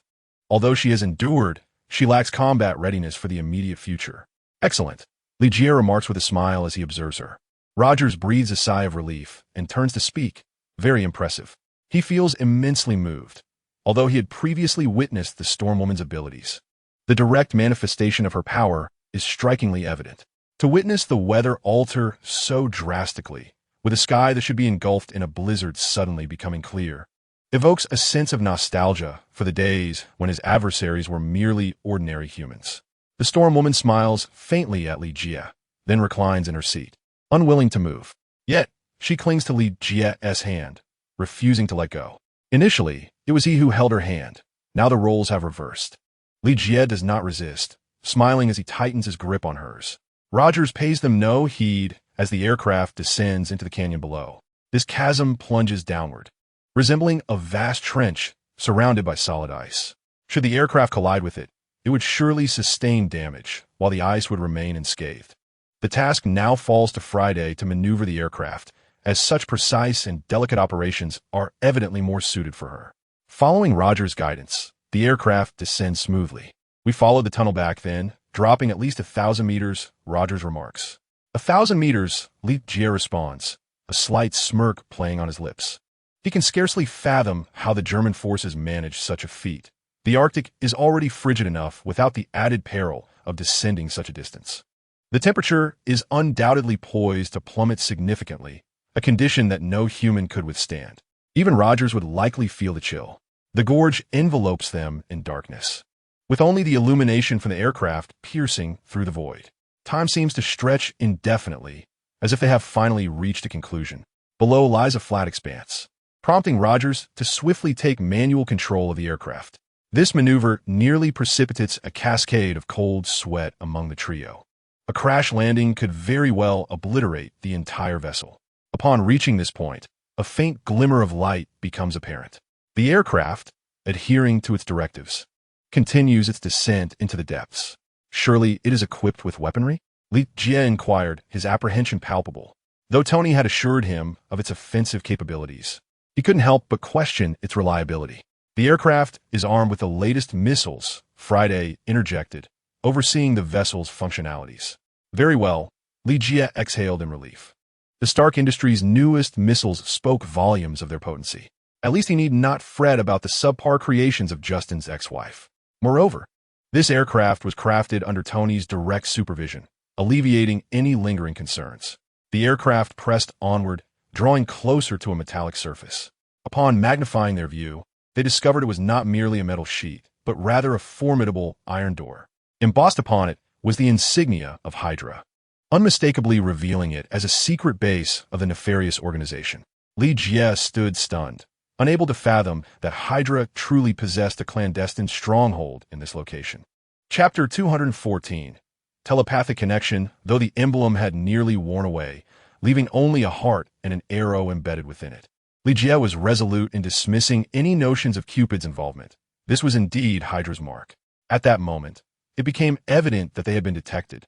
Although she has endured, she lacks combat readiness for the immediate future. Excellent, Li Jie remarks with a smile as he observes her. Rogers breathes a sigh of relief and turns to speak. Very impressive. He feels immensely moved, although he had previously witnessed the Storm Woman's abilities. The direct manifestation of her power is strikingly evident. To witness the weather alter so drastically, with a sky that should be engulfed in a blizzard suddenly becoming clear, evokes a sense of nostalgia for the days when his adversaries were merely ordinary humans. The Storm Woman smiles faintly at Li Jie, then reclines in her seat, unwilling to move. Yet, she clings to Li Jie's hand, refusing to let go. Initially, it was he who held her hand. Now the roles have reversed. Li Jie does not resist, smiling as he tightens his grip on hers. Rogers pays them no heed as the aircraft descends into the canyon below. This chasm plunges downward, resembling a vast trench surrounded by solid ice. Should the aircraft collide with it, it would surely sustain damage, while the ice would remain unscathed. The task now falls to Friday to maneuver the aircraft, as such precise and delicate operations are evidently more suited for her. Following Rogers' guidance, the aircraft descends smoothly. We followed the tunnel back then, dropping at least 1,000 meters, Rogers remarks. 1,000 meters, Li Jie responds, a slight smirk playing on his lips. He can scarcely fathom how the German forces managed such a feat. The Arctic is already frigid enough without the added peril of descending such a distance. The temperature is undoubtedly poised to plummet significantly, a condition that no human could withstand. Even Rogers would likely feel the chill. The gorge envelopes them in darkness, with only the illumination from the aircraft piercing through the void. Time seems to stretch indefinitely, as if they have finally reached a conclusion. Below lies a flat expanse, prompting Rogers to swiftly take manual control of the aircraft. This maneuver nearly precipitates a cascade of cold sweat among the trio. A crash landing could very well obliterate the entire vessel. Upon reaching this point, a faint glimmer of light becomes apparent. The aircraft, adhering to its directives, continues its descent into the depths. Surely it is equipped with weaponry? Li Jie inquired, his apprehension palpable. Though Tony had assured him of its offensive capabilities, he couldn't help but question its reliability. The aircraft is armed with the latest missiles, Friday interjected, overseeing the vessel's functionalities. Very well, Li Jie exhaled in relief. The Stark Industries' newest missiles spoke volumes of their potency. At least he need not fret about the subpar creations of Justin's ex-wife. Moreover, this aircraft was crafted under Tony's direct supervision, alleviating any lingering concerns. The aircraft pressed onward, drawing closer to a metallic surface. Upon magnifying their view, they discovered it was not merely a metal sheet, but rather a formidable iron door. Embossed upon it was the insignia of Hydra, unmistakably revealing it as a secret base of the nefarious organization. Li Jie stood stunned, unable to fathom that Hydra truly possessed a clandestine stronghold in this location. Chapter 214. Telepathic connection, though the emblem had nearly worn away, leaving only a heart and an arrow embedded within it. Li Jie was resolute in dismissing any notions of Cupid's involvement. This was indeed Hydra's mark. At that moment, it became evident that they had been detected.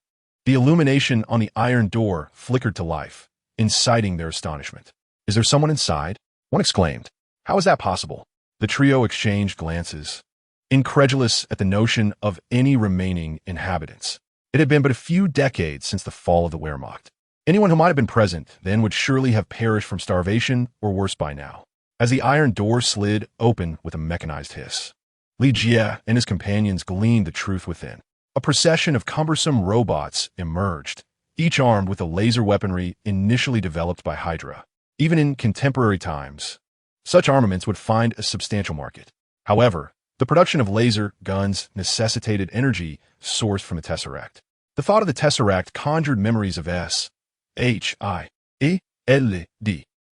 The illumination on the iron door flickered to life, inciting their astonishment. "Is there someone inside?" one exclaimed. "How is that possible?" The trio exchanged glances, incredulous at the notion of any remaining inhabitants. It had been but a few decades since the fall of the Wehrmacht. Anyone who might have been present then would surely have perished from starvation or worse by now. As the iron door slid open with a mechanized hiss, Li Jie and his companions gleaned the truth within. A procession of cumbersome robots emerged, each armed with the laser weaponry initially developed by Hydra. Even in contemporary times, such armaments would find a substantial market. However, the production of laser guns necessitated energy sourced from the Tesseract. The thought of the Tesseract conjured memories of S.H.I.E.L.D.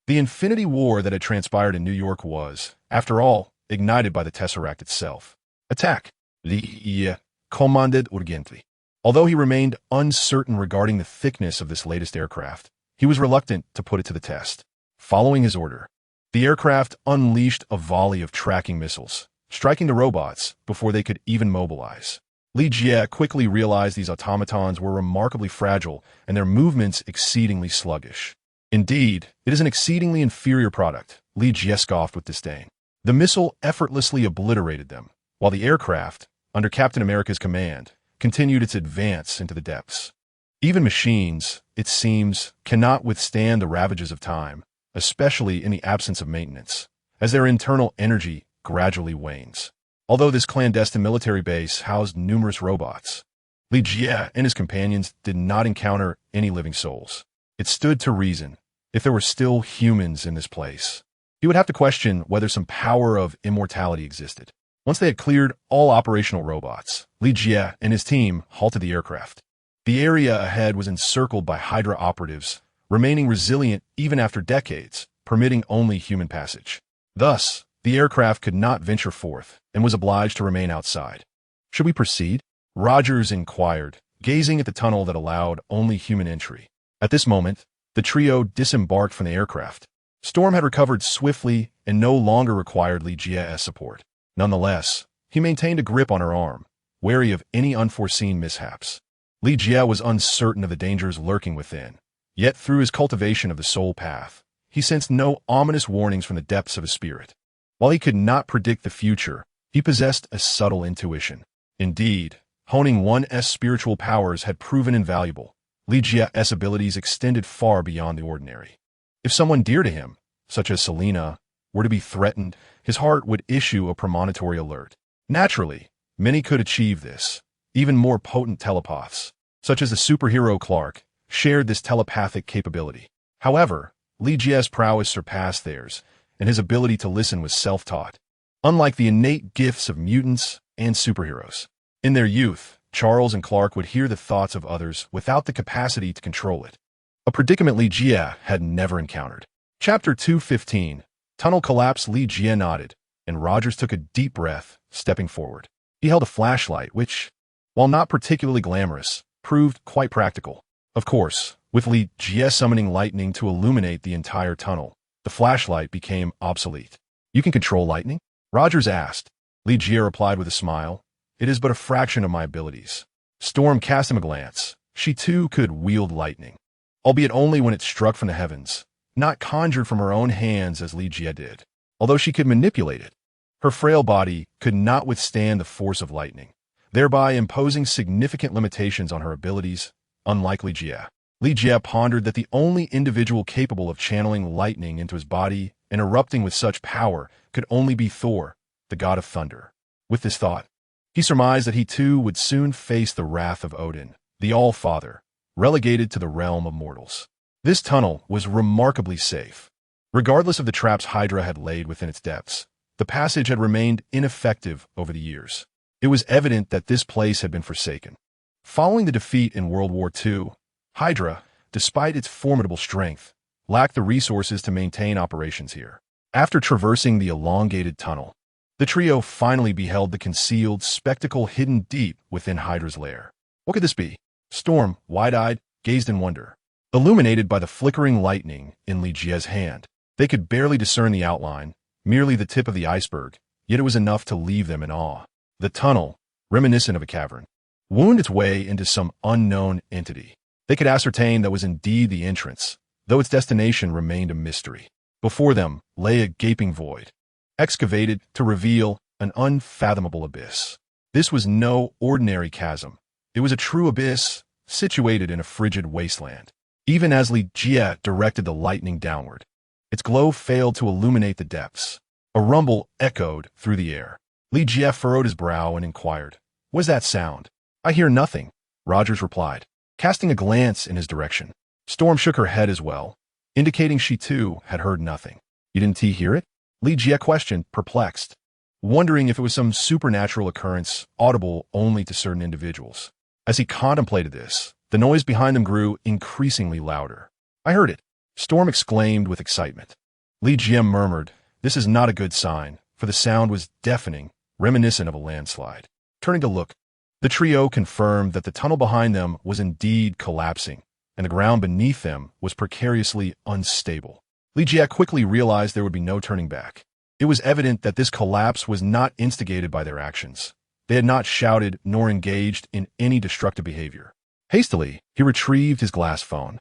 The Infinity War that had transpired in New York was, after all, ignited by the Tesseract itself. Attack. The commanded urgently. Although he remained uncertain regarding the thickness of this latest aircraft, he was reluctant to put it to the test. Following his order, the aircraft unleashed a volley of tracking missiles, striking the robots before they could even mobilize. Li Jie quickly realized these automatons were remarkably fragile and their movements exceedingly sluggish. Indeed, it is an exceedingly inferior product, Li Jie scoffed with disdain. The missile effortlessly obliterated them, while the aircraft, under Captain America's command, continued its advance into the depths. Even machines, it seems, cannot withstand the ravages of time, especially in the absence of maintenance, as their internal energy gradually wanes. Although this clandestine military base housed numerous robots, Li Jie and his companions did not encounter any living souls. It stood to reason, if there were still humans in this place, he would have to question whether some power of immortality existed. Once they had cleared all operational robots, Li Jie and his team halted the aircraft. The area ahead was encircled by Hydra operatives, remaining resilient even after decades, permitting only human passage. Thus, the aircraft could not venture forth and was obliged to remain outside. "Should we proceed?" Rogers inquired, gazing at the tunnel that allowed only human entry. At this moment, the trio disembarked from the aircraft. Storm had recovered swiftly and no longer required Li Jie's support. Nonetheless, he maintained a grip on her arm, wary of any unforeseen mishaps. Li Jie was uncertain of the dangers lurking within, yet through his cultivation of the soul path, he sensed no ominous warnings from the depths of his spirit. While he could not predict the future, he possessed a subtle intuition. Indeed, honing one's spiritual powers had proven invaluable. Li Jie's abilities extended far beyond the ordinary. If someone dear to him, such as Selena, were to be threatened, his heart would issue a premonitory alert. Naturally, many could achieve this. Even more potent telepaths, such as the superhero Clark, shared this telepathic capability. However, Li Jie's prowess surpassed theirs, and his ability to listen was self-taught. Unlike the innate gifts of mutants and superheroes, in their youth, Charles and Clark would hear the thoughts of others without the capacity to control it. A predicament Li Jie had never encountered. Chapter 215. Tunnel collapse. Li Jie nodded, and Rogers took a deep breath, stepping forward. He held a flashlight which, while not particularly glamorous, proved quite practical. Of course, with Li Jie summoning lightning to illuminate the entire tunnel, the flashlight became obsolete. "You can control lightning?" Rogers asked. Li Jie replied with a smile. "It is but a fraction of my abilities." Storm cast him a glance. She too could wield lightning, albeit only when it struck from the heavens, not conjured from her own hands as Li Jie did. Although she could manipulate it, her frail body could not withstand the force of lightning, thereby imposing significant limitations on her abilities, unlike Li Jie. Li Jie pondered that the only individual capable of channeling lightning into his body and erupting with such power could only be Thor, the god of thunder. With this thought, he surmised that he too would soon face the wrath of Odin, the All-Father, relegated to the realm of mortals. This tunnel was remarkably safe. Regardless of the traps Hydra had laid within its depths, the passage had remained ineffective over the years. It was evident that this place had been forsaken. Following the defeat in World War II, Hydra, despite its formidable strength, lacked the resources to maintain operations here. After traversing the elongated tunnel, the trio finally beheld the concealed spectacle hidden deep within Hydra's lair. What could this be? Storm, wide-eyed, gazed in wonder. Illuminated by the flickering lightning in Li Jie's hand, they could barely discern the outline, merely the tip of the iceberg, yet it was enough to leave them in awe. The tunnel, reminiscent of a cavern, wound its way into some unknown entity. They could ascertain that was indeed the entrance, though its destination remained a mystery. Before them lay a gaping void, excavated to reveal an unfathomable abyss. This was no ordinary chasm. It was a true abyss, situated in a frigid wasteland. Even as Li Jie directed the lightning downward, its glow failed to illuminate the depths. A rumble echoed through the air. Li Jie furrowed his brow and inquired, "What's that sound?" "I hear nothing," Rogers replied, casting a glance in his direction. Storm shook her head as well, indicating she too had heard nothing. "You didn't hear it?" Li Jie questioned, perplexed, wondering if it was some supernatural occurrence audible only to certain individuals. As he contemplated this, the noise behind them grew increasingly louder. "I heard it," Storm exclaimed with excitement. Li Jie murmured, "This is not a good sign," for the sound was deafening, reminiscent of a landslide. Turning to look, the trio confirmed that the tunnel behind them was indeed collapsing, and the ground beneath them was precariously unstable. Li Jie quickly realized there would be no turning back. It was evident that this collapse was not instigated by their actions. They had not shouted nor engaged in any destructive behavior. Hastily, he retrieved his glass phone,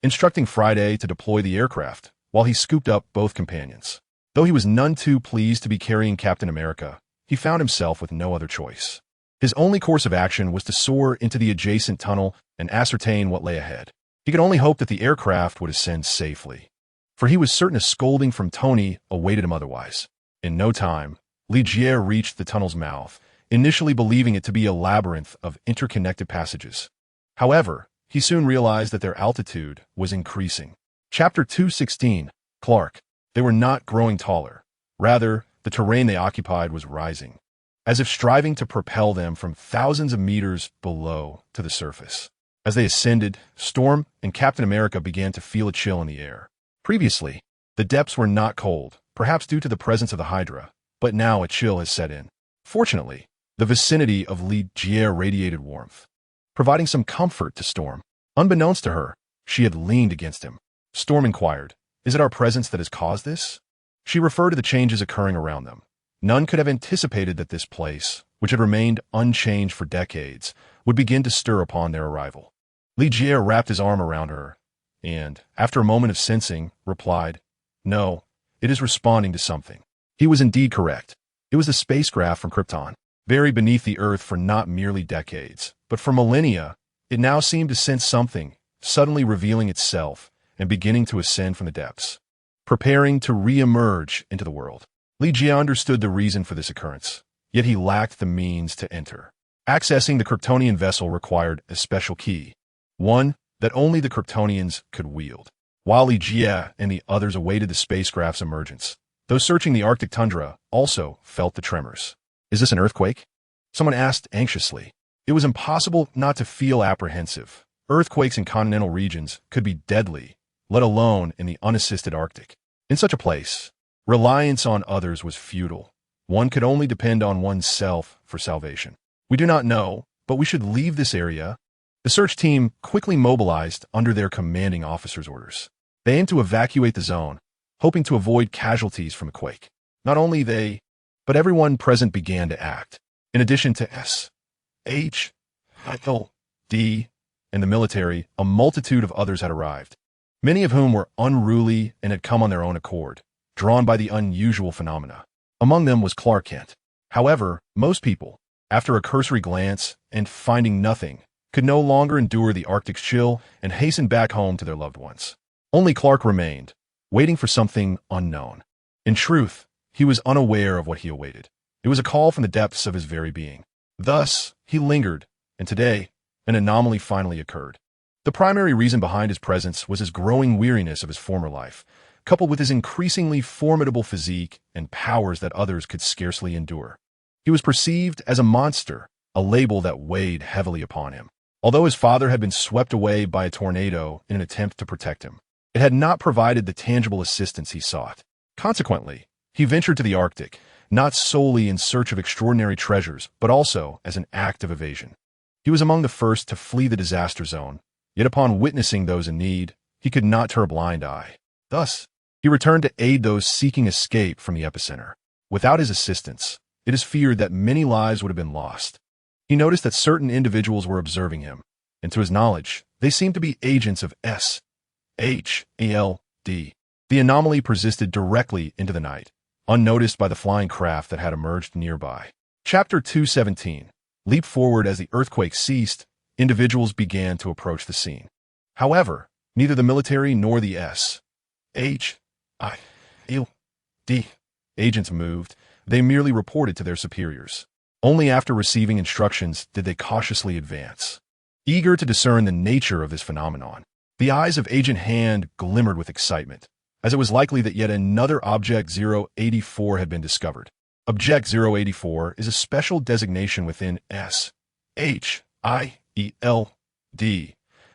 instructing Friday to deploy the aircraft while he scooped up both companions. Though he was none too pleased to be carrying Captain America, he found himself with no other choice. His only course of action was to soar into the adjacent tunnel and ascertain what lay ahead. He could only hope that the aircraft would ascend safely, for he was certain a scolding from Tony awaited him otherwise. In no time, Li Jie reached the tunnel's mouth, initially believing it to be a labyrinth of interconnected passages. However, he soon realized that their altitude was increasing. Chapter 216, Clark. They were not growing taller. Rather, the terrain they occupied was rising, as if striving to propel them from thousands of meters below to the surface. As they ascended, Storm and Captain America began to feel a chill in the air. Previously, the depths were not cold, perhaps due to the presence of the Hydra, but now a chill has set in. Fortunately, the vicinity of Li Jie radiated warmth, providing some comfort to Storm. Unbeknownst to her, she had leaned against him. Storm inquired, "Is it our presence that has caused this?" She referred to the changes occurring around them. None could have anticipated that this place, which had remained unchanged for decades, would begin to stir upon their arrival. Li Jie wrapped his arm around her and, after a moment of sensing, replied, "No, it is responding to something." He was indeed correct. It was the spacecraft from Krypton. Buried beneath the Earth for not merely decades, but for millennia, it now seemed to sense something, suddenly revealing itself and beginning to ascend from the depths, preparing to re-emerge into the world. Li Jie understood the reason for this occurrence, yet he lacked the means to enter. Accessing the Kryptonian vessel required a special key, one that only the Kryptonians could wield. While Li Jie and the others awaited the spacecraft's emergence, those searching the Arctic tundra also felt the tremors. "Is this an earthquake?" someone asked anxiously. It was impossible not to feel apprehensive. Earthquakes in continental regions could be deadly, let alone in the unassisted Arctic. In such a place, reliance on others was futile. One could only depend on oneself for salvation. "We do not know, but we should leave this area." The search team quickly mobilized under their commanding officer's orders. They aimed to evacuate the zone, hoping to avoid casualties from a quake. Not only they, but everyone present began to act. In addition to S, H, L, D, and the military, a multitude of others had arrived, many of whom were unruly and had come on their own accord, drawn by the unusual phenomena. Among them was Clark Kent. However, most people, after a cursory glance and finding nothing, could no longer endure the Arctic's chill and hastened back home to their loved ones. Only Clark remained, waiting for something unknown. In truth, he was unaware of what he awaited. It was a call from the depths of his very being. Thus, he lingered, and today, an anomaly finally occurred. The primary reason behind his presence was his growing weariness of his former life, coupled with his increasingly formidable physique and powers that others could scarcely endure. He was perceived as a monster, a label that weighed heavily upon him. Although his father had been swept away by a tornado in an attempt to protect him, it had not provided the tangible assistance he sought. Consequently, he ventured to the Arctic, not solely in search of extraordinary treasures, but also as an act of evasion. He was among the first to flee the disaster zone, yet upon witnessing those in need, he could not turn a blind eye. Thus, he returned to aid those seeking escape from the epicenter. Without his assistance, it is feared that many lives would have been lost. He noticed that certain individuals were observing him, and to his knowledge, they seemed to be agents of S.H.A.L.D. The anomaly persisted directly into the night, unnoticed by the flying craft that had emerged nearby. Chapter 217. Leap forward. As the earthquake ceased, individuals began to approach the scene. However, neither the military nor the S.H.I.L.D. agents moved. They merely reported to their superiors. Only after receiving instructions did they cautiously advance. Eager to discern the nature of this phenomenon, the eyes of Agent Hand glimmered with excitement, as it was likely that yet another Object 084 had been discovered. Object 084 is a special designation within S.H.I.L.D.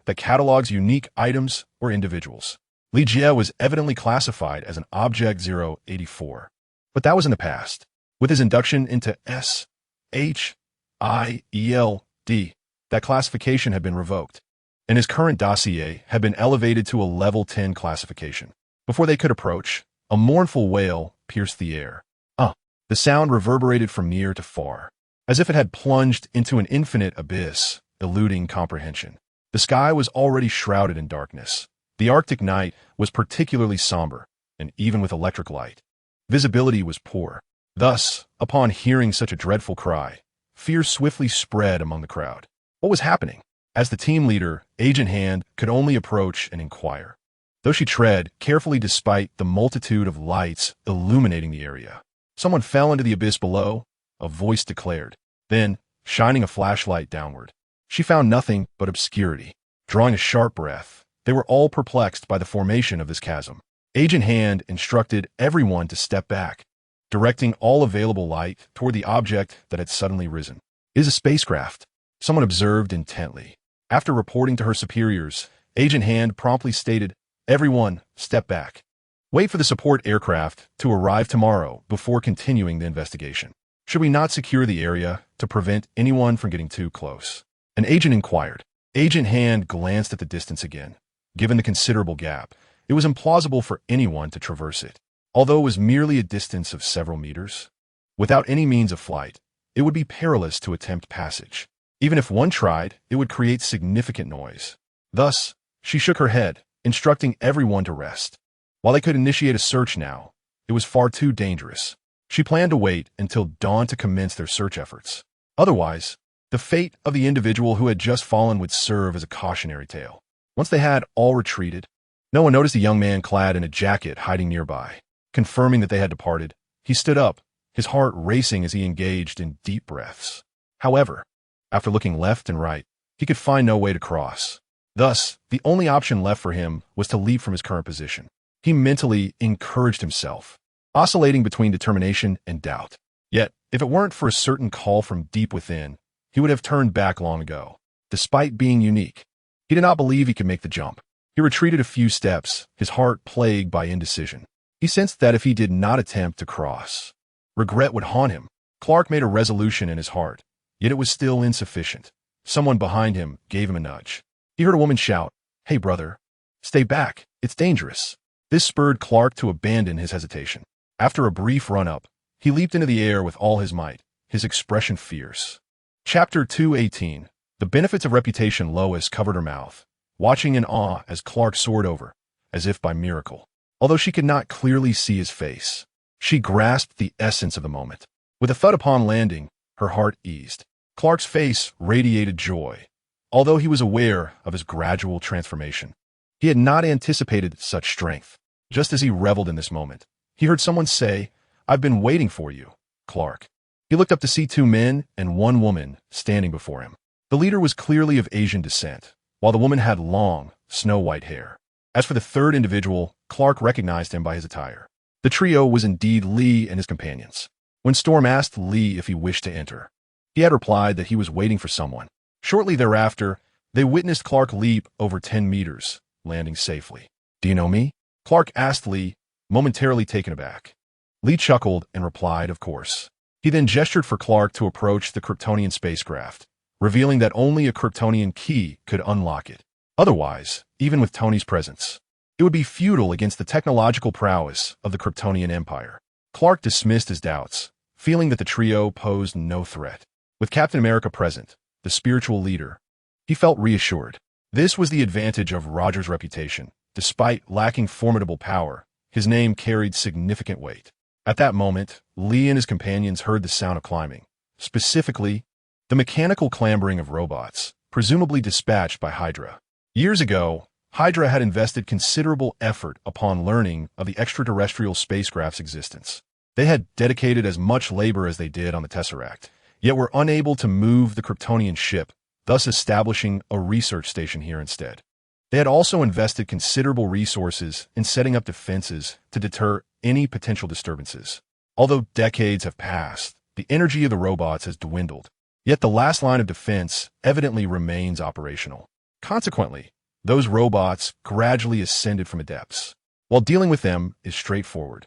that catalogs unique items or individuals. Li Jie was evidently classified as an Object 084. But that was in the past. With his induction into S.H.I.L.D., that classification had been revoked, and his current dossier had been elevated to a level 10 classification. Before they could approach, a mournful wail pierced the air. The sound reverberated from near to far, as if it had plunged into an infinite abyss, eluding comprehension. The sky was already shrouded in darkness. The Arctic night was particularly somber, and even with electric light, visibility was poor. Thus, upon hearing such a dreadful cry, fear swiftly spread among the crowd. What was happening? As the team leader, Agent Hand could only approach and inquire, though she tread carefully despite the multitude of lights illuminating the area. Someone fell into the abyss below, a voice declared. Then, shining a flashlight downward, she found nothing but obscurity. Drawing a sharp breath, they were all perplexed by the formation of this chasm. Agent Hand instructed everyone to step back, directing all available light toward the object that had suddenly risen. "It is a spacecraft," someone observed intently. After reporting to her superiors, Agent Hand promptly stated, "Everyone, step back. Wait for the support aircraft to arrive tomorrow before continuing the investigation. Should we not secure the area to prevent anyone from getting too close?" An agent inquired. Agent Hand glanced at the distance again. Given the considerable gap, it was implausible for anyone to traverse it. Although it was merely a distance of several meters, without any means of flight, it would be perilous to attempt passage. Even if one tried, it would create significant noise. Thus, she shook her head, instructing everyone to rest. While they could initiate a search now, it was far too dangerous. She planned to wait until dawn to commence their search efforts. Otherwise, the fate of the individual who had just fallen would serve as a cautionary tale. Once they had all retreated, no one noticed a young man clad in a jacket hiding nearby. Confirming that they had departed, he stood up, his heart racing as he engaged in deep breaths. However, after looking left and right, he could find no way to cross. Thus, the only option left for him was to leap from his current position. He mentally encouraged himself, oscillating between determination and doubt. Yet, if it weren't for a certain call from deep within, he would have turned back long ago. Despite being unique, he did not believe he could make the jump. He retreated a few steps, his heart plagued by indecision. He sensed that if he did not attempt to cross, regret would haunt him. Clark made a resolution in his heart, yet it was still insufficient. Someone behind him gave him a nudge. He heard a woman shout, "Hey, brother, stay back, it's dangerous." This spurred Clark to abandon his hesitation. After a brief run-up, he leaped into the air with all his might, his expression fierce. Chapter 218. The benefits of reputation. Lois covered her mouth, watching in awe as Clark soared over, as if by miracle. Although she could not clearly see his face, she grasped the essence of the moment. With a thud upon landing, her heart eased. Clark's face radiated joy, although he was aware of his gradual transformation. He had not anticipated such strength. Just as he reveled in this moment, he heard someone say, "I've been waiting for you, Clark." He looked up to see two men and one woman standing before him. The leader was clearly of Asian descent, while the woman had long, snow-white hair. As for the third individual, Clark recognized him by his attire. The trio was indeed Lee and his companions. When Storm asked Lee if he wished to enter, he had replied that he was waiting for someone. Shortly thereafter, they witnessed Clark leap over 10 meters, landing safely. "Do you know me?" Clark asked Lee, momentarily taken aback. Lee chuckled and replied, "Of course." He then gestured for Clark to approach the Kryptonian spacecraft, revealing that only a Kryptonian key could unlock it. Otherwise, even with Tony's presence, it would be futile against the technological prowess of the Kryptonian Empire. Clark dismissed his doubts, feeling that the trio posed no threat. With Captain America present, the spiritual leader, he felt reassured. This was the advantage of Roger's reputation. Despite lacking formidable power, his name carried significant weight. At that moment, Lee and his companions heard the sound of climbing, specifically, the mechanical clambering of robots, presumably dispatched by Hydra. Years ago, Hydra had invested considerable effort upon learning of the extraterrestrial spacecraft's existence. They had dedicated as much labor as they did on the Tesseract, yet were unable to move the Kryptonian ship, thus establishing a research station here instead. They had also invested considerable resources in setting up defenses to deter any potential disturbances. Although decades have passed, the energy of the robots has dwindled, yet the last line of defense evidently remains operational. Consequently, those robots gradually ascended from the depths. While dealing with them is straightforward,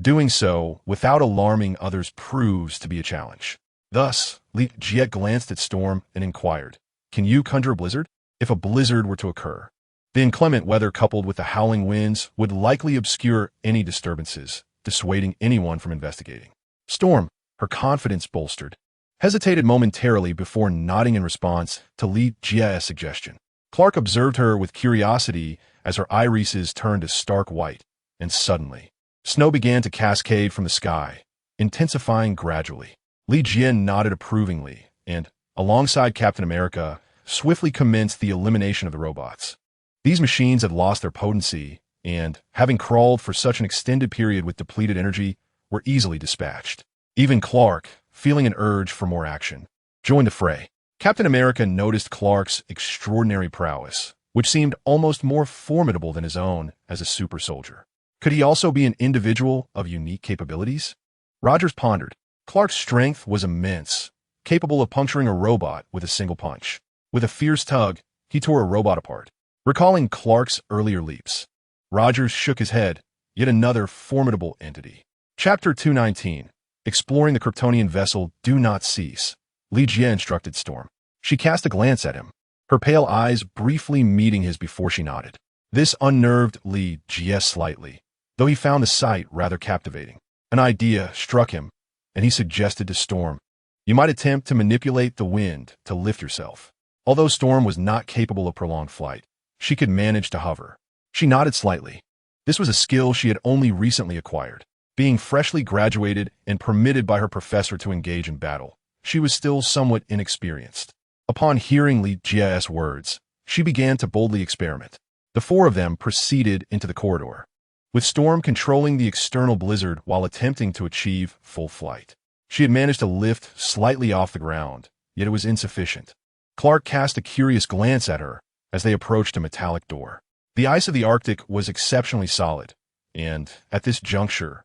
doing so without alarming others proves to be a challenge. Thus, Li Jie glanced at Storm and inquired, "Can you conjure a blizzard?" If a blizzard were to occur, the inclement weather coupled with the howling winds would likely obscure any disturbances, dissuading anyone from investigating. Storm, her confidence bolstered, hesitated momentarily before nodding in response to Li Jie's suggestion. Clark observed her with curiosity as her irises turned a stark white, and suddenly, snow began to cascade from the sky, intensifying gradually. Li Jie nodded approvingly and, alongside Captain America, swiftly commenced the elimination of the robots. These machines had lost their potency and, having crawled for such an extended period with depleted energy, were easily dispatched. Even Clark, feeling an urge for more action, joined the fray. Captain America noticed Clark's extraordinary prowess, which seemed almost more formidable than his own as a super soldier. Could he also be an individual of unique capabilities? Rogers pondered. Clark's strength was immense, capable of puncturing a robot with a single punch. With a fierce tug, he tore a robot apart. Recalling Clark's earlier leaps, Rogers shook his head. Yet another formidable entity. Chapter 219. Exploring the Kryptonian vessel Do Not Cease. Li Jie instructed Storm. She cast a glance at him, her pale eyes briefly meeting his before she nodded. This unnerved Li Jie slightly, though he found the sight rather captivating. An idea struck him, and he suggested to Storm, "You might attempt to manipulate the wind to lift yourself." Although Storm was not capable of prolonged flight, she could manage to hover. She nodded slightly. This was a skill she had only recently acquired. Being freshly graduated and permitted by her professor to engage in battle, she was still somewhat inexperienced. Upon hearing Li Jie's words, she began to boldly experiment. The four of them proceeded into the corridor, with Storm controlling the external blizzard while attempting to achieve full flight. She had managed to lift slightly off the ground, yet it was insufficient. Clark cast a curious glance at her as they approached a metallic door. The ice of the Arctic was exceptionally solid, and, at this juncture,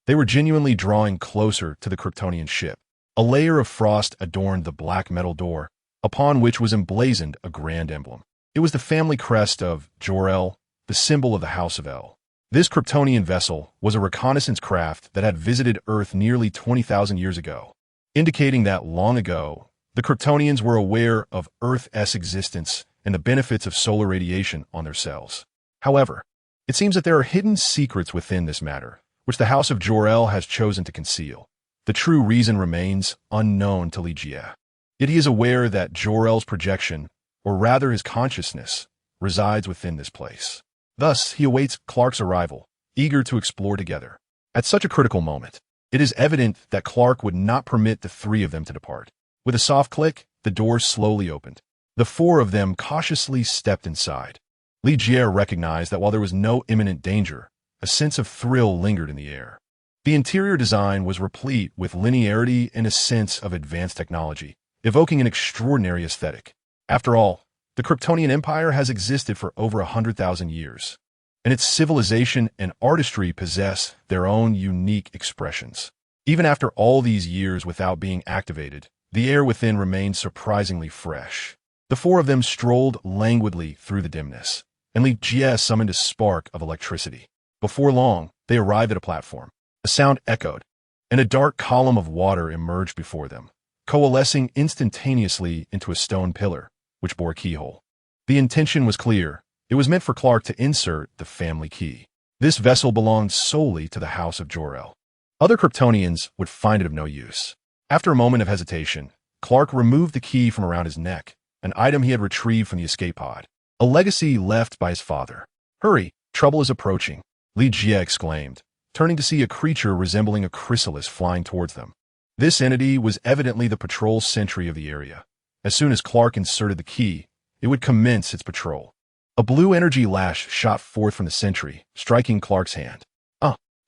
they were genuinely drawing closer to the Kryptonian ship. A layer of frost adorned the black metal door, upon which was emblazoned a grand emblem. It was the family crest of Jor-El, the symbol of the House of El. This Kryptonian vessel was a reconnaissance craft that had visited Earth nearly 20,000 years ago, indicating that long ago, the Kryptonians were aware of Earth's existence and the benefits of solar radiation on their cells. However, it seems that there are hidden secrets within this matter, which the House of Jor-El has chosen to conceal. The true reason remains unknown to Li Jie. Yet he is aware that Jor-El's projection, or rather his consciousness, resides within this place. Thus, he awaits Clark's arrival, eager to explore together. At such a critical moment, it is evident that Clark would not permit the three of them to depart. With a soft click, the door slowly opened. The four of them cautiously stepped inside. Li Jie recognized that while there was no imminent danger, a sense of thrill lingered in the air. The interior design was replete with linearity and a sense of advanced technology, evoking an extraordinary aesthetic. After all, the Kryptonian Empire has existed for over 100,000 years, and its civilization and artistry possess their own unique expressions. Even after all these years without being activated, the air within remained surprisingly fresh. The four of them strolled languidly through the dimness, and Li Jie summoned a spark of electricity. Before long, they arrived at a platform. A sound echoed, and a dark column of water emerged before them, coalescing instantaneously into a stone pillar, which bore a keyhole. The intention was clear. It was meant for Clark to insert the family key. This vessel belonged solely to the House of Jor-El. Other Kryptonians would find it of no use. After a moment of hesitation, Clark removed the key from around his neck, an item he had retrieved from the escape pod. A legacy left by his father. "Hurry, trouble is approaching," Li Jie exclaimed, turning to see a creature resembling a chrysalis flying towards them. This entity was evidently the patrol sentry of the area. As soon as Clark inserted the key, it would commence its patrol. A blue energy lash shot forth from the sentry, striking Clark's hand.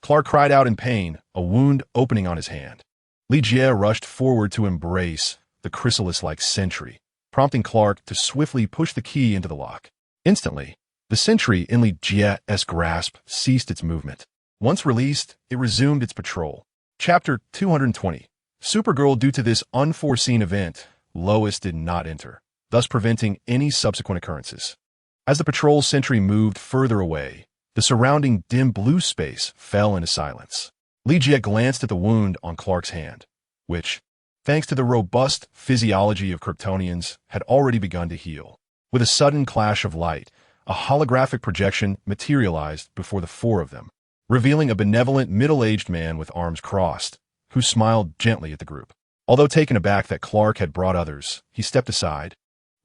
Clark cried out in pain, a wound opening on his hand. Li Jie rushed forward to embrace the chrysalis-like sentry, prompting Clark to swiftly push the key into the lock. Instantly, the sentry in Li Jie's grasp ceased its movement. Once released, it resumed its patrol. Chapter 220. Supergirl. Due to this unforeseen event, Lois did not enter, thus preventing any subsequent occurrences. As the patrol sentry moved further away, the surrounding dim blue space fell into silence. Li Jie glanced at the wound on Clark's hand, which, thanks to the robust physiology of Kryptonians, had already begun to heal. With a sudden clash of light, a holographic projection materialized before the four of them, revealing a benevolent middle-aged man with arms crossed, who smiled gently at the group. Although taken aback that Clark had brought others, he stepped aside,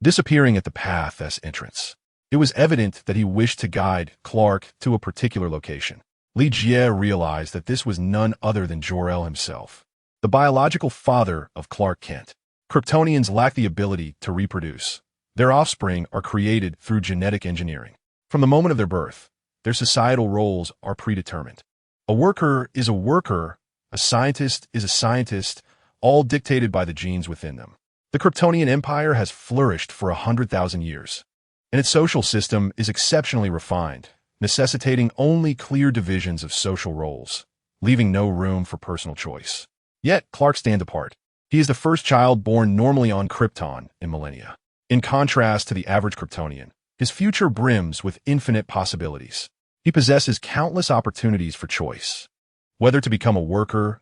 disappearing at the path's entrance. It was evident that he wished to guide Clark to a particular location. Li Jie realized that this was none other than Jor-El himself, the biological father of Clark Kent. Kryptonians lack the ability to reproduce. Their offspring are created through genetic engineering. From the moment of their birth, their societal roles are predetermined. A worker is a worker, a scientist is a scientist, all dictated by the genes within them. The Kryptonian Empire has flourished for 100,000 years, and its social system is exceptionally refined, necessitating only clear divisions of social roles, leaving no room for personal choice. Yet, Clark stands apart. He is the first child born normally on Krypton in millennia. In contrast to the average Kryptonian, his future brims with infinite possibilities. He possesses countless opportunities for choice. Whether to become a worker,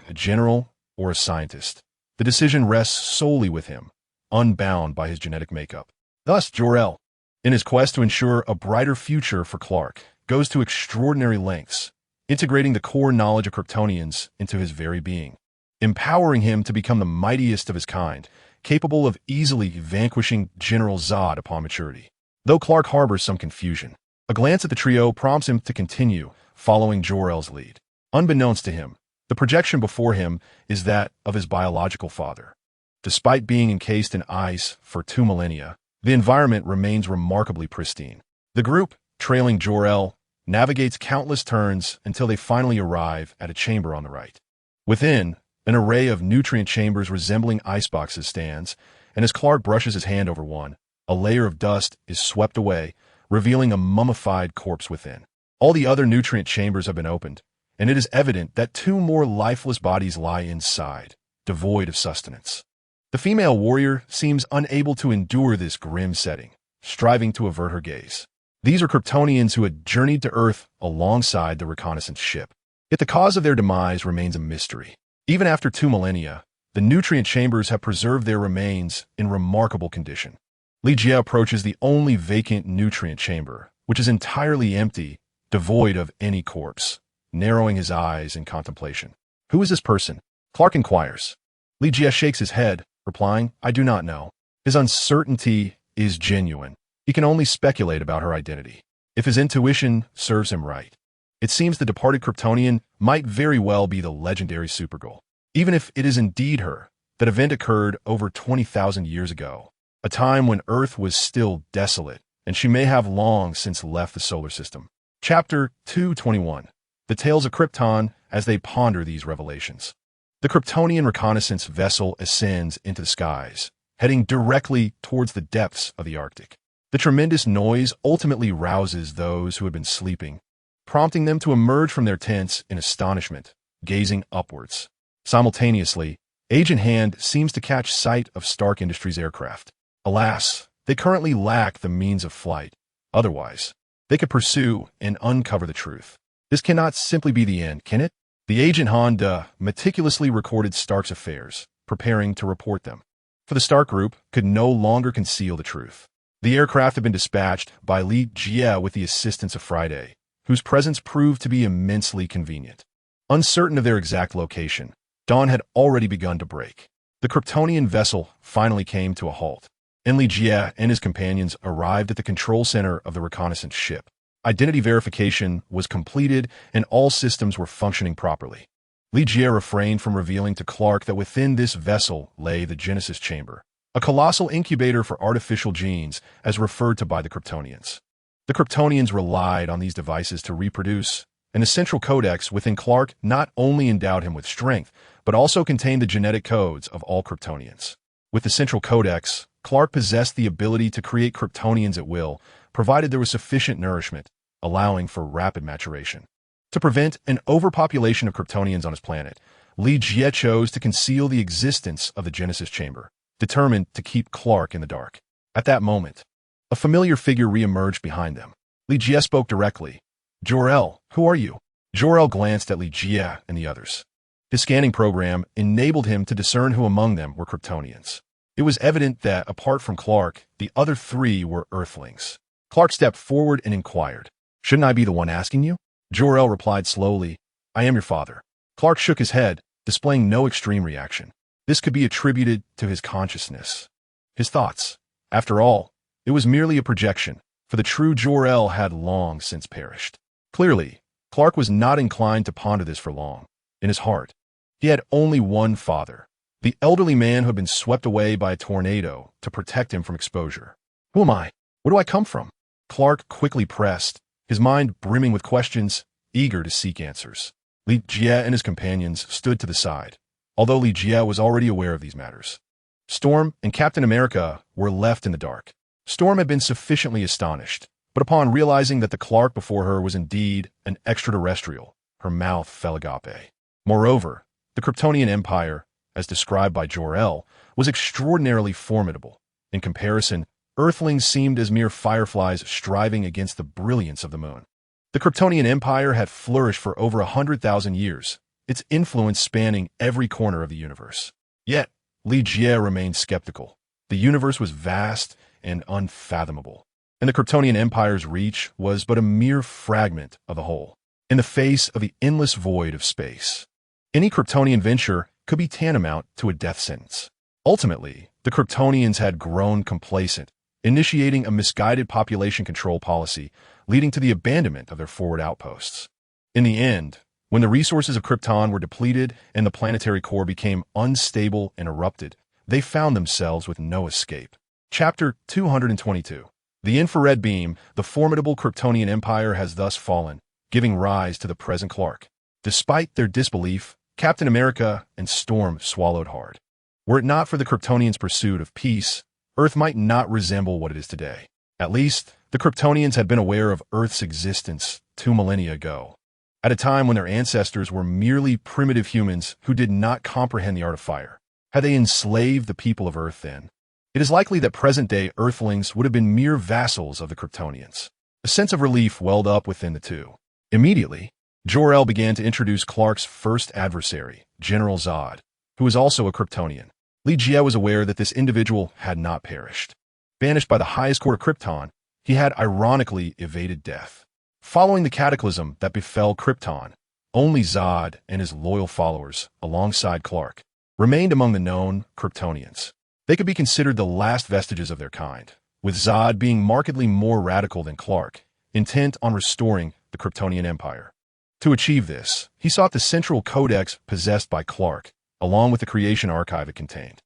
a general, or a scientist, the decision rests solely with him, unbound by his genetic makeup. Thus, Jor-El, in his quest to ensure a brighter future for Clark, goes to extraordinary lengths, integrating the core knowledge of Kryptonians into his very being, empowering him to become the mightiest of his kind, capable of easily vanquishing General Zod upon maturity. Though Clark harbors some confusion, a glance at the trio prompts him to continue, following Jor-El's lead. Unbeknownst to him, the projection before him is that of his biological father. Despite being encased in ice for 2 millennia, the environment remains remarkably pristine. The group, trailing Jor-El, navigates countless turns until they finally arrive at a chamber on the right. Within, an array of nutrient chambers resembling iceboxes stands, and as Clark brushes his hand over one, a layer of dust is swept away, revealing a mummified corpse within. All the other nutrient chambers have been opened, and it is evident that 2 more lifeless bodies lie inside, devoid of sustenance. The female warrior seems unable to endure this grim setting, striving to avert her gaze. These are Kryptonians who had journeyed to Earth alongside the reconnaissance ship. Yet the cause of their demise remains a mystery. Even after 2 millennia, the nutrient chambers have preserved their remains in remarkable condition. Li Jie approaches the only vacant nutrient chamber, which is entirely empty, devoid of any corpse, narrowing his eyes in contemplation. "Who is this person?" Clark inquires. Li Jie shakes his head, replying, "I do not know." His uncertainty is genuine. He can only speculate about her identity, if his intuition serves him right. It seems the departed Kryptonian might very well be the legendary Supergirl. Even if it is indeed her, that event occurred over 20,000 years ago, a time when Earth was still desolate, and she may have long since left the solar system. Chapter 221. The Tales of Krypton as they ponder these revelations. The Kryptonian reconnaissance vessel ascends into the skies, heading directly towards the depths of the Arctic. The tremendous noise ultimately rouses those who had been sleeping, prompting them to emerge from their tents in astonishment, gazing upwards. Simultaneously, Agent Hand seems to catch sight of Stark Industries' aircraft. Alas, they currently lack the means of flight. Otherwise, they could pursue and uncover the truth. This cannot simply be the end, can it? The Agent Honda meticulously recorded Stark's affairs, preparing to report them. For the Stark Group could no longer conceal the truth. The aircraft had been dispatched by Li Jie with the assistance of Friday, whose presence proved to be immensely convenient. Uncertain of their exact location, dawn had already begun to break. The Kryptonian vessel finally came to a halt, and Li Jie and his companions arrived at the control center of the reconnaissance ship. Identity verification was completed, and all systems were functioning properly. Li Jie refrained from revealing to Clark that within this vessel lay the Genesis Chamber, a colossal incubator for artificial genes as referred to by the Kryptonians. The Kryptonians relied on these devices to reproduce, and the central codex within Clark not only endowed him with strength, but also contained the genetic codes of all Kryptonians. With the central codex, Clark possessed the ability to create Kryptonians at will, provided there was sufficient nourishment, allowing for rapid maturation. To prevent an overpopulation of Kryptonians on his planet, Li Jie chose to conceal the existence of the Genesis Chamber, determined to keep Clark in the dark. At that moment, a familiar figure reemerged behind them. Li Jie spoke directly. "Jor-El, who are you?" Jor-El glanced at Li Jie and the others. His scanning program enabled him to discern who among them were Kryptonians. It was evident that, apart from Clark, the other three were Earthlings. Clark stepped forward and inquired, "Shouldn't I be the one asking you?" Jor-El replied slowly, "I am your father." Clark shook his head, displaying no extreme reaction. This could be attributed to his consciousness, his thoughts. After all, it was merely a projection, for the true Jor-El had long since perished. Clearly, Clark was not inclined to ponder this for long. In his heart, he had only one father, the elderly man who had been swept away by a tornado to protect him from exposure. "Who am I? Where do I come from?" Clark quickly pressed, his mind brimming with questions, eager to seek answers. Li Jie and his companions stood to the side, although Li Jie was already aware of these matters. Storm and Captain America were left in the dark. Storm had been sufficiently astonished, but upon realizing that the Clark before her was indeed an extraterrestrial, her mouth fell agape. Moreover, the Kryptonian Empire, as described by Jor-El, was extraordinarily formidable. In comparison, Earthlings seemed as mere fireflies striving against the brilliance of the moon. The Kryptonian Empire had flourished for over 100,000 years, its influence spanning every corner of the universe. Yet, Li Jie remained skeptical. The universe was vast and unfathomable, and the Kryptonian Empire's reach was but a mere fragment of the whole. In the face of the endless void of space, any Kryptonian venture could be tantamount to a death sentence. Ultimately, the Kryptonians had grown complacent, initiating a misguided population control policy, leading to the abandonment of their forward outposts. In the end, when the resources of Krypton were depleted and the planetary core became unstable and erupted, they found themselves with no escape. Chapter 222. The infrared beam, the formidable Kryptonian Empire has thus fallen, giving rise to the present Clark. Despite their disbelief, Captain America and Storm swallowed hard. Were it not for the Kryptonians' pursuit of peace, Earth might not resemble what it is today. At least, the Kryptonians had been aware of Earth's existence 2 millennia ago, at a time when their ancestors were merely primitive humans who did not comprehend the art of fire. Had they enslaved the people of Earth then, it is likely that present-day Earthlings would have been mere vassals of the Kryptonians. A sense of relief welled up within the two. Immediately, Jor-El began to introduce Clark's first adversary, General Zod, who was also a Kryptonian. Li Jie was aware that this individual had not perished. Banished by the highest court of Krypton, he had ironically evaded death. Following the cataclysm that befell Krypton, only Zod and his loyal followers, alongside Clark, remained among the known Kryptonians. They could be considered the last vestiges of their kind, with Zod being markedly more radical than Clark, intent on restoring the Kryptonian Empire. To achieve this, he sought the central codex possessed by Clark, along with the creation archive it contained.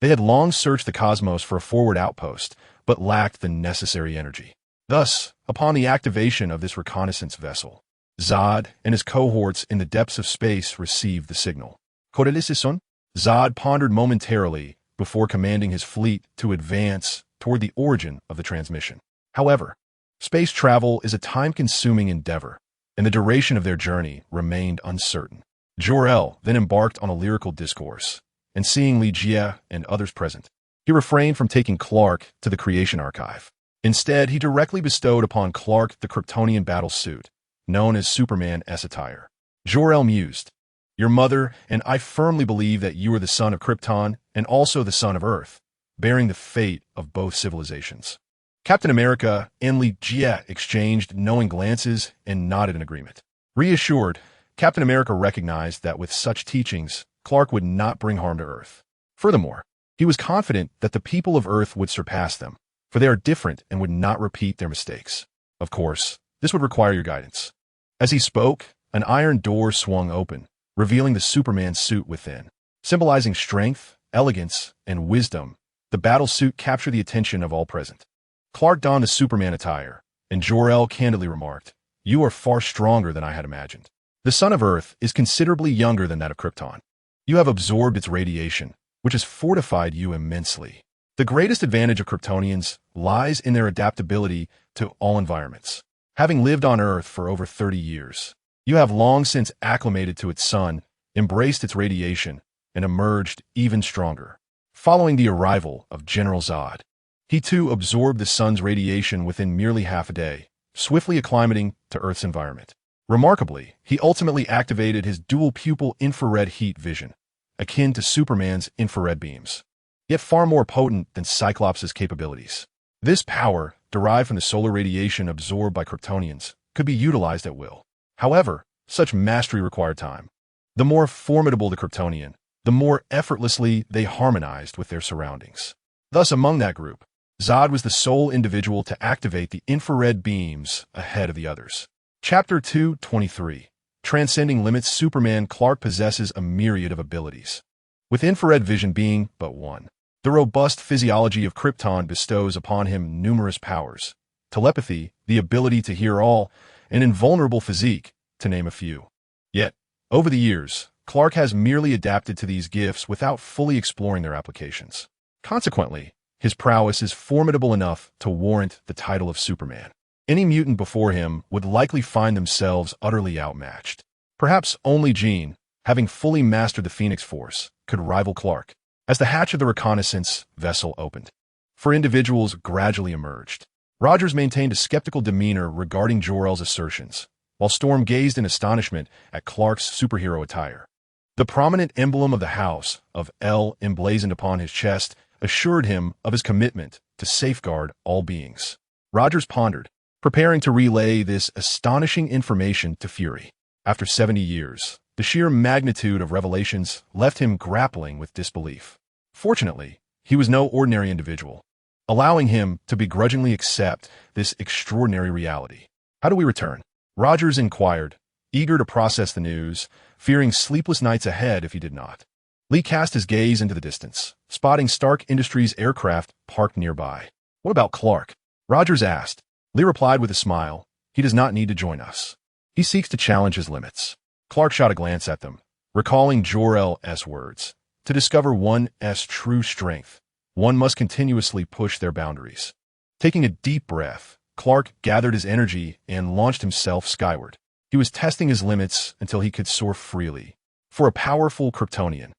They had long searched the cosmos for a forward outpost, but lacked the necessary energy. Thus, upon the activation of this reconnaissance vessel, Zod and his cohorts in the depths of space received the signal. Cordelisison? Zod pondered momentarily before commanding his fleet to advance toward the origin of the transmission. However, space travel is a time-consuming endeavor, and the duration of their journey remained uncertain. Jor-El then embarked on a lyrical discourse, and seeing Li Jie and others present, he refrained from taking Clark to the creation archive. Instead, he directly bestowed upon Clark the Kryptonian battle suit, known as Superman S attire. Jor-El mused, "Your mother and I firmly believe that you are the son of Krypton and also the son of Earth, bearing the fate of both civilizations." Captain America and Li Jie exchanged knowing glances and nodded in agreement. Reassured, Captain America recognized that with such teachings, Clark would not bring harm to Earth. Furthermore, he was confident that the people of Earth would surpass them, for they are different and would not repeat their mistakes. Of course, this would require your guidance. As he spoke, an iron door swung open, revealing the Superman suit within. Symbolizing strength, elegance, and wisdom, the battle suit captured the attention of all present. Clark donned the Superman attire, and Jor-El candidly remarked, "You are far stronger than I had imagined. The sun of Earth is considerably younger than that of Krypton. You have absorbed its radiation, which has fortified you immensely. The greatest advantage of Kryptonians lies in their adaptability to all environments. Having lived on Earth for over 30 years, you have long since acclimated to its sun, embraced its radiation, and emerged even stronger." Following the arrival of General Zod, he too absorbed the sun's radiation within merely half a day, swiftly acclimating to Earth's environment. Remarkably, he ultimately activated his dual-pupil infrared heat vision, akin to Superman's infrared beams, yet far more potent than Cyclops' capabilities. This power, derived from the solar radiation absorbed by Kryptonians, could be utilized at will. However, such mastery required time. The more formidable the Kryptonian, the more effortlessly they harmonized with their surroundings. Thus, among that group, Zod was the sole individual to activate the infrared beams ahead of the others. Chapter 223. Transcending Limits. Superman Clark possesses a myriad of abilities, with infrared vision being but one. The robust physiology of Krypton bestows upon him numerous powers: telepathy, the ability to hear all, an invulnerable physique, to name a few. Yet, over the years, Clark has merely adapted to these gifts without fully exploring their applications. Consequently, his prowess is formidable enough to warrant the title of Superman. Any mutant before him would likely find themselves utterly outmatched. Perhaps only Jean, having fully mastered the Phoenix Force, could rival Clark. As the hatch of the reconnaissance vessel opened, four individuals gradually emerged. Rogers maintained a skeptical demeanor regarding Jor-El's assertions, while Storm gazed in astonishment at Clark's superhero attire. The prominent emblem of the House of L emblazoned upon his chest assured him of his commitment to safeguard all beings. Rogers pondered, preparing to relay this astonishing information to Fury. After 70 years, the sheer magnitude of revelations left him grappling with disbelief. Fortunately, he was no ordinary individual, allowing him to begrudgingly accept this extraordinary reality. "How do we return?" Rogers inquired, eager to process the news, fearing sleepless nights ahead if he did not. Lee cast his gaze into the distance, spotting Stark Industries aircraft parked nearby. "What about Clark?" Rogers asked. Lee replied with a smile, "He does not need to join us. He seeks to challenge his limits." Clark shot a glance at them, recalling Jor-El's words. To discover one's true strength, one must continuously push their boundaries. Taking a deep breath, Clark gathered his energy and launched himself skyward. He was testing his limits until he could soar freely. For a powerful Kryptonian,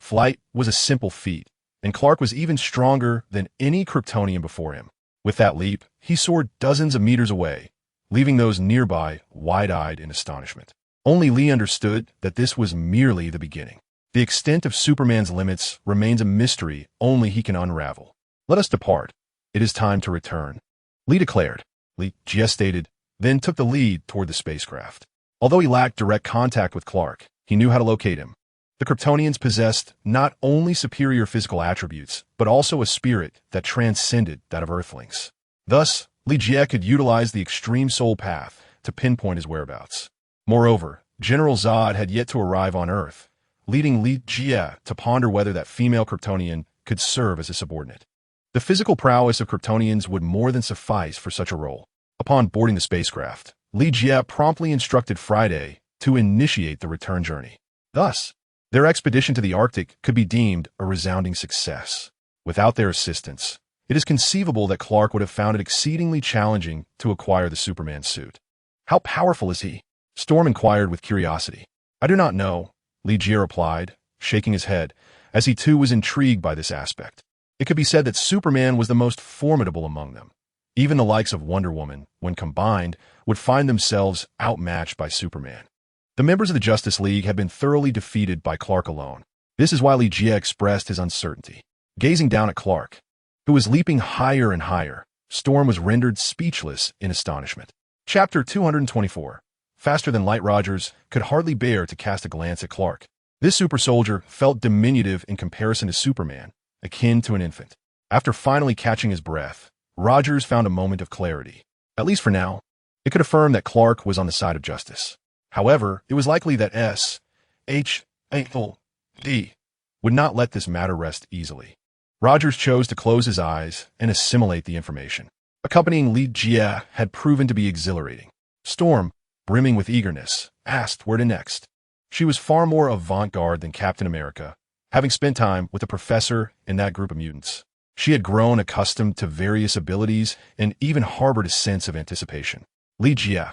flight was a simple feat, and Clark was even stronger than any Kryptonian before him. With that leap, he soared dozens of meters away, leaving those nearby wide-eyed in astonishment. Only Lee understood that this was merely the beginning. The extent of Superman's limits remains a mystery only he can unravel. "Let us depart. It is time to return," Lee declared. Lee gestated, then took the lead toward the spacecraft. Although he lacked direct contact with Clark, he knew how to locate him. The Kryptonians possessed not only superior physical attributes, but also a spirit that transcended that of Earthlings. Thus, Lee Jie could utilize the extreme soul path to pinpoint his whereabouts. Moreover, General Zod had yet to arrive on Earth, leading Lee Jie to ponder whether that female Kryptonian could serve as a subordinate. The physical prowess of Kryptonians would more than suffice for such a role. Upon boarding the spacecraft, Lee Jie promptly instructed Friday to initiate the return journey. Thus, their expedition to the Arctic could be deemed a resounding success. Without their assistance, it is conceivable that Clark would have found it exceedingly challenging to acquire the Superman suit. "How powerful is he?" Storm inquired with curiosity. "I do not know," Lee Jie replied, shaking his head, as he too was intrigued by this aspect. It could be said that Superman was the most formidable among them. Even the likes of Wonder Woman, when combined, would find themselves outmatched by Superman. The members of the Justice League had been thoroughly defeated by Clark alone. This is why Lee Jie expressed his uncertainty. Gazing down at Clark, who was leaping higher and higher, Storm was rendered speechless in astonishment. Chapter 224. Faster than light. Rogers could hardly bear to cast a glance at Clark. This super soldier felt diminutive in comparison to Superman, akin to an infant. After finally catching his breath, Rogers found a moment of clarity. At least for now, it could affirm that Clark was on the side of justice. However, it was likely that S.H.A.D. would not let this matter rest easily. Rogers chose to close his eyes and assimilate the information. Accompanying Li Jie had proven to be exhilarating. Storm, brimming with eagerness, asked where to next. She was far more avant-garde than Captain America, having spent time with a professor in that group of mutants. She had grown accustomed to various abilities and even harbored a sense of anticipation. Li Jie,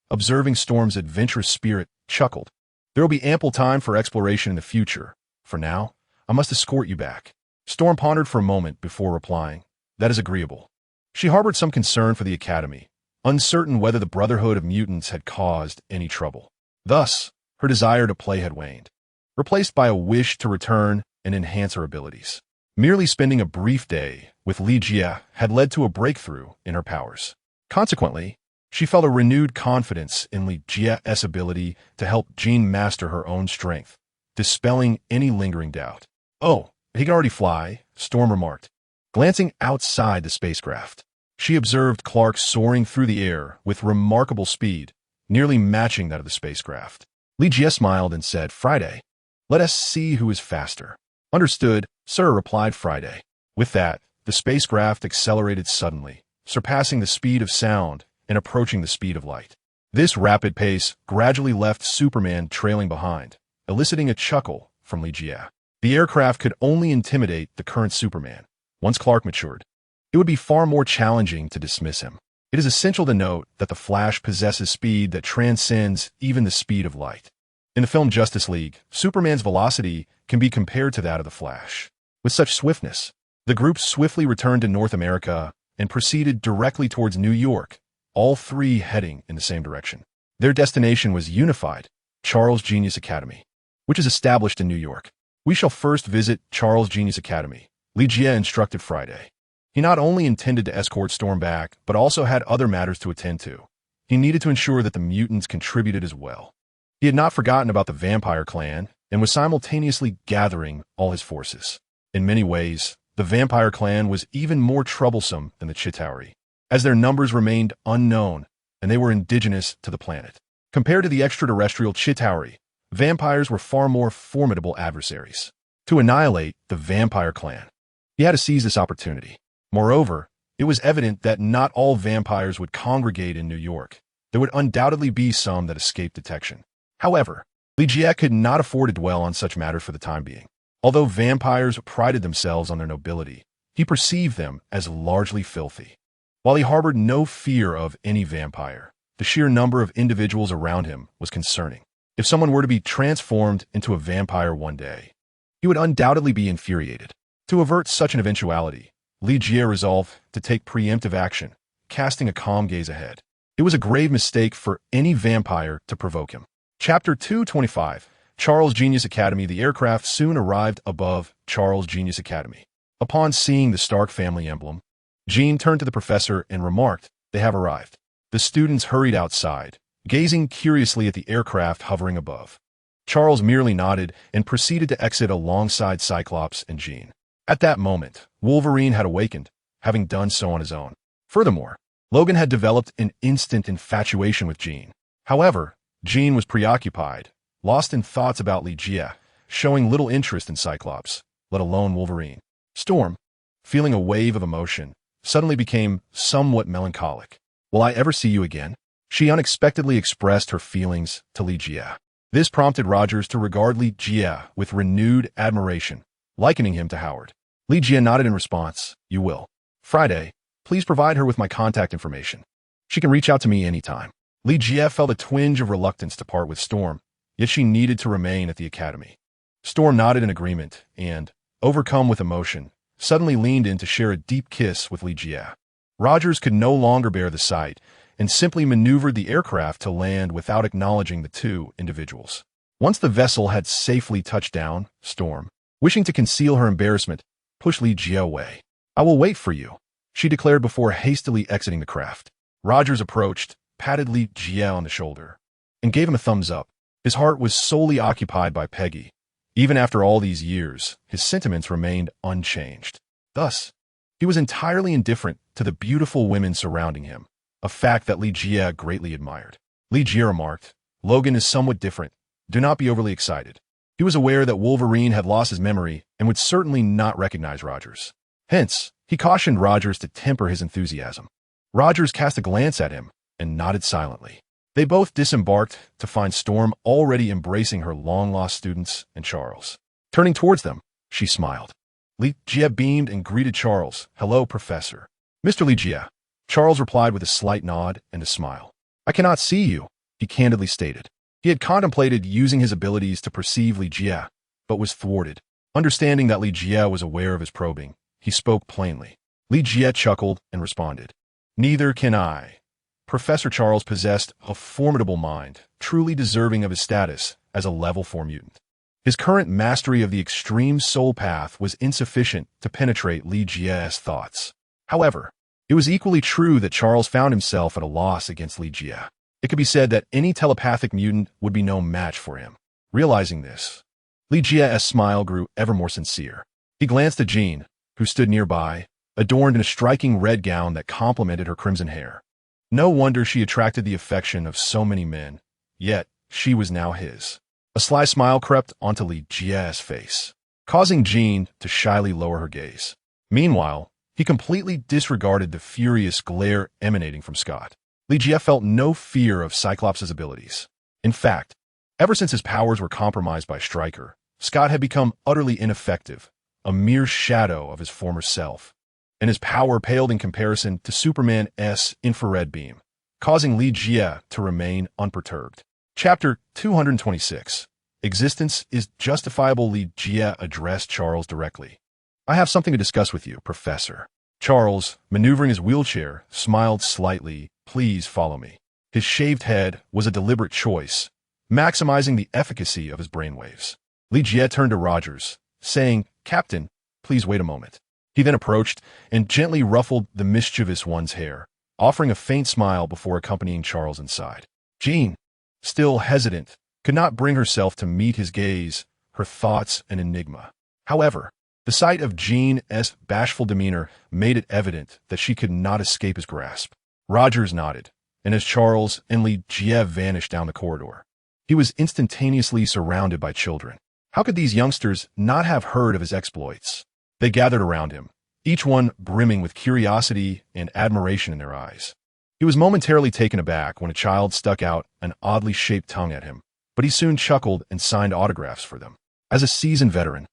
observing Storm's adventurous spirit, chuckled. There will be ample time for exploration in the future. For now, I must escort you back. Storm pondered for a moment before replying, "That is agreeable." She harbored some concern for the Academy, uncertain whether the Brotherhood of Mutants had caused any trouble. Thus, her desire to play had waned, replaced by a wish to return and enhance her abilities. Merely spending a brief day with Li Jie had led to a breakthrough in her powers. Consequently, she felt a renewed confidence in Li Jie's ability to help Jean master her own strength, dispelling any lingering doubt. "Oh, he can already fly," Storm remarked. Glancing outside the spacecraft, she observed Clark soaring through the air with remarkable speed, nearly matching that of the spacecraft. Li Jie smiled and said, "Friday, let us see who is faster." "Understood, sir," replied Friday. With that, the spacecraft accelerated suddenly, surpassing the speed of sound and approaching the speed of light. This rapid pace gradually left Superman trailing behind, eliciting a chuckle from Li Jie. The aircraft could only intimidate the current Superman. Once Clark matured, it would be far more challenging to dismiss him. It is essential to note that the Flash possesses speed that transcends even the speed of light. In the film Justice League, Superman's velocity can be compared to that of the Flash. With such swiftness, the group swiftly returned to North America and proceeded directly towards New York, all three heading in the same direction. Their destination was unified, Charles Genius Academy, which is established in New York. "We shall first visit Charles Genius Academy," Li Jie instructed Friday. He not only intended to escort Storm back, but also had other matters to attend to. He needed to ensure that the mutants contributed as well. He had not forgotten about the vampire clan and was simultaneously gathering all his forces. In many ways, the vampire clan was even more troublesome than the Chitauri, as their numbers remained unknown and they were indigenous to the planet. Compared to the extraterrestrial Chitauri, vampires were far more formidable adversaries. To annihilate the vampire clan, he had to seize this opportunity. Moreover, it was evident that not all vampires would congregate in New York. There would undoubtedly be some that escaped detection. However, Li Jie could not afford to dwell on such matters for the time being. Although vampires prided themselves on their nobility, he perceived them as largely filthy. While he harbored no fear of any vampire, the sheer number of individuals around him was concerning. If someone were to be transformed into a vampire one day, he would undoubtedly be infuriated. To avert such an eventuality, Li Jie resolved to take preemptive action, casting a calm gaze ahead. It was a grave mistake for any vampire to provoke him. Chapter 225, Charles Genius Academy. The aircraft soon arrived above Charles Genius Academy. Upon seeing the Stark family emblem, Jean turned to the professor and remarked, "They have arrived." The students hurried outside, gazing curiously at the aircraft hovering above. Charles merely nodded and proceeded to exit alongside Cyclops and Jean. At that moment, Wolverine had awakened, having done so on his own. Furthermore, Logan had developed an instant infatuation with Jean. However, Jean was preoccupied, lost in thoughts about Li Jie, showing little interest in Cyclops, let alone Wolverine. Storm, feeling a wave of emotion, suddenly became somewhat melancholic. "Will I ever see you again?" She unexpectedly expressed her feelings to Li Jie. This prompted Rogers to regard Li Jie with renewed admiration, likening him to Howard. Li Jie nodded in response. "You will. Friday, please provide her with my contact information. She can reach out to me anytime." Li Jie felt a twinge of reluctance to part with Storm, yet she needed to remain at the academy. Storm nodded in agreement and, overcome with emotion, suddenly leaned in to share a deep kiss with Li Jie. Rogers could no longer bear the sight and simply maneuvered the aircraft to land without acknowledging the two individuals. Once the vessel had safely touched down, Storm, wishing to conceal her embarrassment, pushed Li Jie away. "I will wait for you," she declared before hastily exiting the craft. Rogers approached, patted Li Jie on the shoulder, and gave him a thumbs up. His heart was solely occupied by Peggy, Even after all these years, his sentiments remained unchanged. Thus, he was entirely indifferent to the beautiful women surrounding him, a fact that Li Jie greatly admired. Li Jie remarked, "Logan is somewhat different. Do not be overly excited." He was aware that Wolverine had lost his memory and would certainly not recognize Rogers. Hence, he cautioned Rogers to temper his enthusiasm. Rogers cast a glance at him and nodded silently. They both disembarked to find Storm already embracing her long-lost students and Charles. Turning towards them, she smiled. Li Jie beamed and greeted Charles. "Hello, Professor." "Mr. Li Jie." Charles replied with a slight nod and a smile. "I cannot see you," he candidly stated. He had contemplated using his abilities to perceive Li Jie, but was thwarted. Understanding that Li Jie was aware of his probing, he spoke plainly. Li Jie chuckled and responded, "Neither can I." Professor Charles possessed a formidable mind, truly deserving of his status as a level 4 mutant. His current mastery of the extreme soul path was insufficient to penetrate Li Jie's thoughts. However, it was equally true that Charles found himself at a loss against Li Jie. It could be said that any telepathic mutant would be no match for him. Realizing this, Li Jie's smile grew ever more sincere. He glanced at Jean, who stood nearby, adorned in a striking red gown that complemented her crimson hair. No wonder she attracted the affection of so many men, yet she was now his. A sly smile crept onto Li Jie's face, causing Jean to shyly lower her gaze. Meanwhile, he completely disregarded the furious glare emanating from Scott. Li Jie felt no fear of Cyclops' abilities. In fact, ever since his powers were compromised by Stryker, Scott had become utterly ineffective, a mere shadow of his former self, and his power paled in comparison to Superman's infrared beam, causing Li Jie to remain unperturbed. Chapter 226. Existence is Justifiable. Li Jie addressed Charles directly. "I have something to discuss with you, Professor." Charles, maneuvering his wheelchair, smiled slightly. "Please follow me." His shaved head was a deliberate choice, maximizing the efficacy of his brainwaves. Li Jie turned to Rogers, saying, "Captain, please wait a moment." He then approached and gently ruffled the mischievous one's hair, offering a faint smile before accompanying Charles inside. Jean, still hesitant, could not bring herself to meet his gaze, her thoughts an enigma. However, the sight of Jean's bashful demeanor made it evident that she could not escape his grasp. Rogers nodded, and as Charles and Li Jie vanished down the corridor, he was instantaneously surrounded by children. How could these youngsters not have heard of his exploits? They gathered around him, each one brimming with curiosity and admiration in their eyes. He was momentarily taken aback when a child stuck out an oddly shaped tongue at him, but he soon chuckled and signed autographs for them. As a seasoned veteran,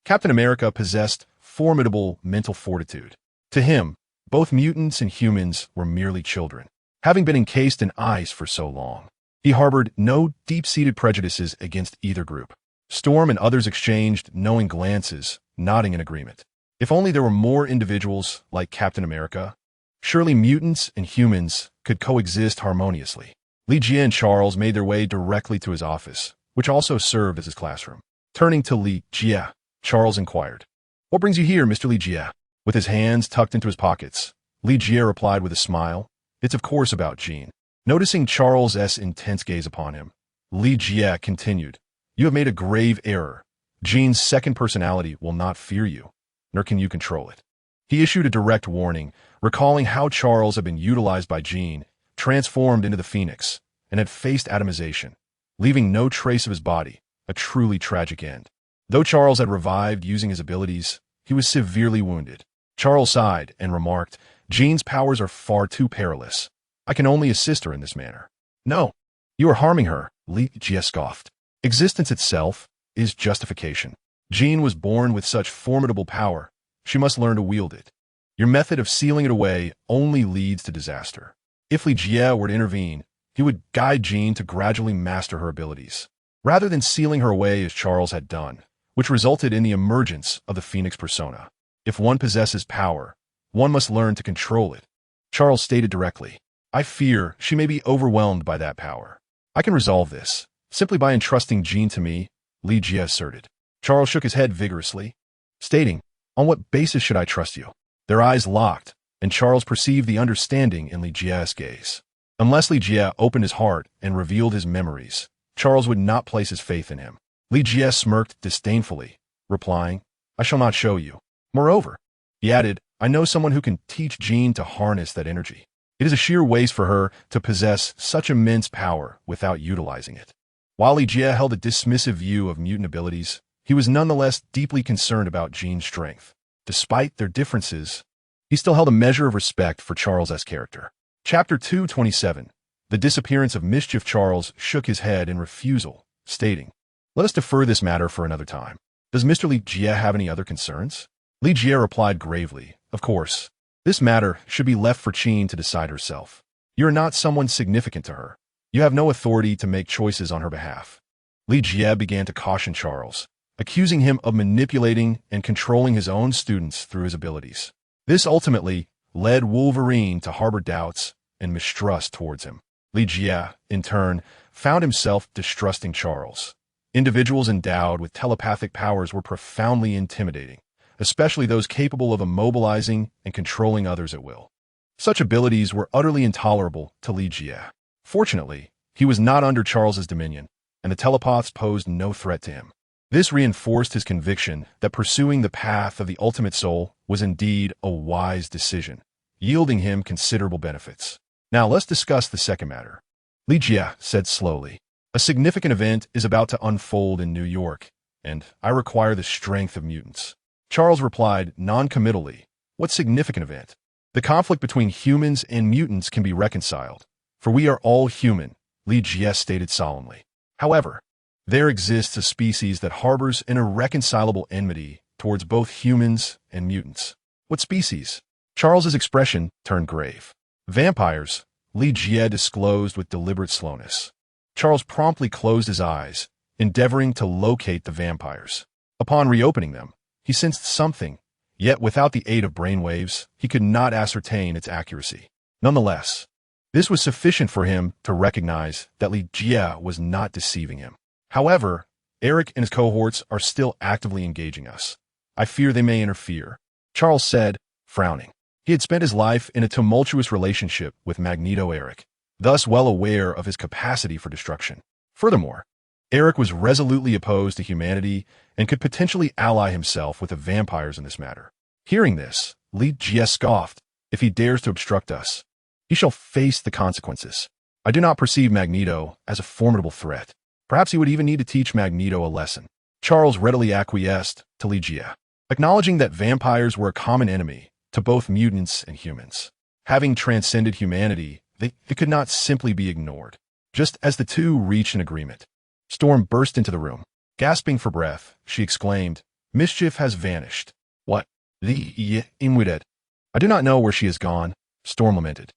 Captain America possessed formidable mental fortitude. To him, both mutants and humans were merely children. Having been encased in ice for so long, he harbored no deep-seated prejudices against either group. Storm and others exchanged knowing glances, nodding in agreement. If only there were more individuals like Captain America, surely mutants and humans could coexist harmoniously. Li Jie and Charles made their way directly to his office, which also served as his classroom. Turning to Li Jie, Charles inquired, "What brings you here, Mr. Li Jie?" With his hands tucked into his pockets, Li Jie replied with a smile, "It's of course about Jean." Noticing Charles's intense gaze upon him, Li Jie continued, "You have made a grave error. Jean's second personality will not fear you, nor can you control it." He issued a direct warning, recalling how Charles had been utilized by Jean, transformed into the Phoenix, and had faced atomization, leaving no trace of his body, a truly tragic end. Though Charles had revived using his abilities, he was severely wounded. Charles sighed and remarked, "Jean's powers are far too perilous. I can only assist her in this manner." "No, you are harming her," Li Jie scoffed. "Existence itself is justification. Jean was born with such formidable power. She must learn to wield it. Your method of sealing it away only leads to disaster." If Li Jie were to intervene, he would guide Jean to gradually master her abilities, rather than sealing her away as Charles had done, which resulted in the emergence of the Phoenix persona. If one possesses power, one must learn to control it. Charles stated directly, "I fear she may be overwhelmed by that power. I can resolve this, simply by entrusting Jean to me," Li Jie asserted. Charles shook his head vigorously, stating, "On what basis should I trust you?" Their eyes locked, and Charles perceived the understanding in Li Jie's gaze. Unless Li Jie opened his heart and revealed his memories, Charles would not place his faith in him. Li Jie smirked disdainfully, replying, I shall not show you. Moreover, he added, I know someone who can teach Jean to harness that energy. It is a sheer waste for her to possess such immense power without utilizing it. While Li Jie held a dismissive view of mutant abilities, he was nonetheless deeply concerned about Jean's strength. Despite their differences, he still held a measure of respect for Charles' character. Chapter 227. The disappearance of Mischief. Charles shook his head in refusal, stating, Let us defer this matter for another time. Does Mr. Li Jie have any other concerns? Li Jie replied gravely, Of course. This matter should be left for Jean to decide herself. You are not someone significant to her. You have no authority to make choices on her behalf. Li Jie began to caution Charles, accusing him of manipulating and controlling his own students through his abilities. This ultimately led Wolverine to harbor doubts and mistrust towards him. Li Jie, in turn, found himself distrusting Charles. Individuals endowed with telepathic powers were profoundly intimidating, especially those capable of immobilizing and controlling others at will. Such abilities were utterly intolerable to Li Jie. Fortunately, he was not under Charles's dominion, and the telepaths posed no threat to him. This reinforced his conviction that pursuing the path of the ultimate soul was indeed a wise decision, yielding him considerable benefits. Now let's discuss the second matter. Li Jie said slowly, A significant event is about to unfold in New York, and I require the strength of mutants. Charles replied non-committally, What significant event? The conflict between humans and mutants can be reconciled, for we are all human, Li Jie stated solemnly. However, there exists a species that harbors an irreconcilable enmity towards both humans and mutants. What species? Charles's expression turned grave. Vampires, Li Jie disclosed with deliberate slowness. Charles promptly closed his eyes, endeavoring to locate the vampires. Upon reopening them, he sensed something, yet without the aid of brainwaves, he could not ascertain its accuracy. Nonetheless, this was sufficient for him to recognize that Li Jie was not deceiving him. However, Eric and his cohorts are still actively engaging us. I fear they may interfere, Charles said, frowning. He had spent his life in a tumultuous relationship with Magneto Eric, thus well aware of his capacity for destruction. Furthermore, Eric was resolutely opposed to humanity and could potentially ally himself with the vampires in this matter. Hearing this, Li Jie scoffed, If he dares to obstruct us, he shall face the consequences. I do not perceive Magneto as a formidable threat. Perhaps he would even need to teach Magneto a lesson. Charles readily acquiesced to Li Jie, acknowledging that vampires were a common enemy to both mutants and humans. Having transcended humanity, they could not simply be ignored. Just as the two reached an agreement, Storm burst into the room. Gasping for breath, she exclaimed, Mischief has vanished. What? The Imwidet. I do not know where she has gone, Storm lamented.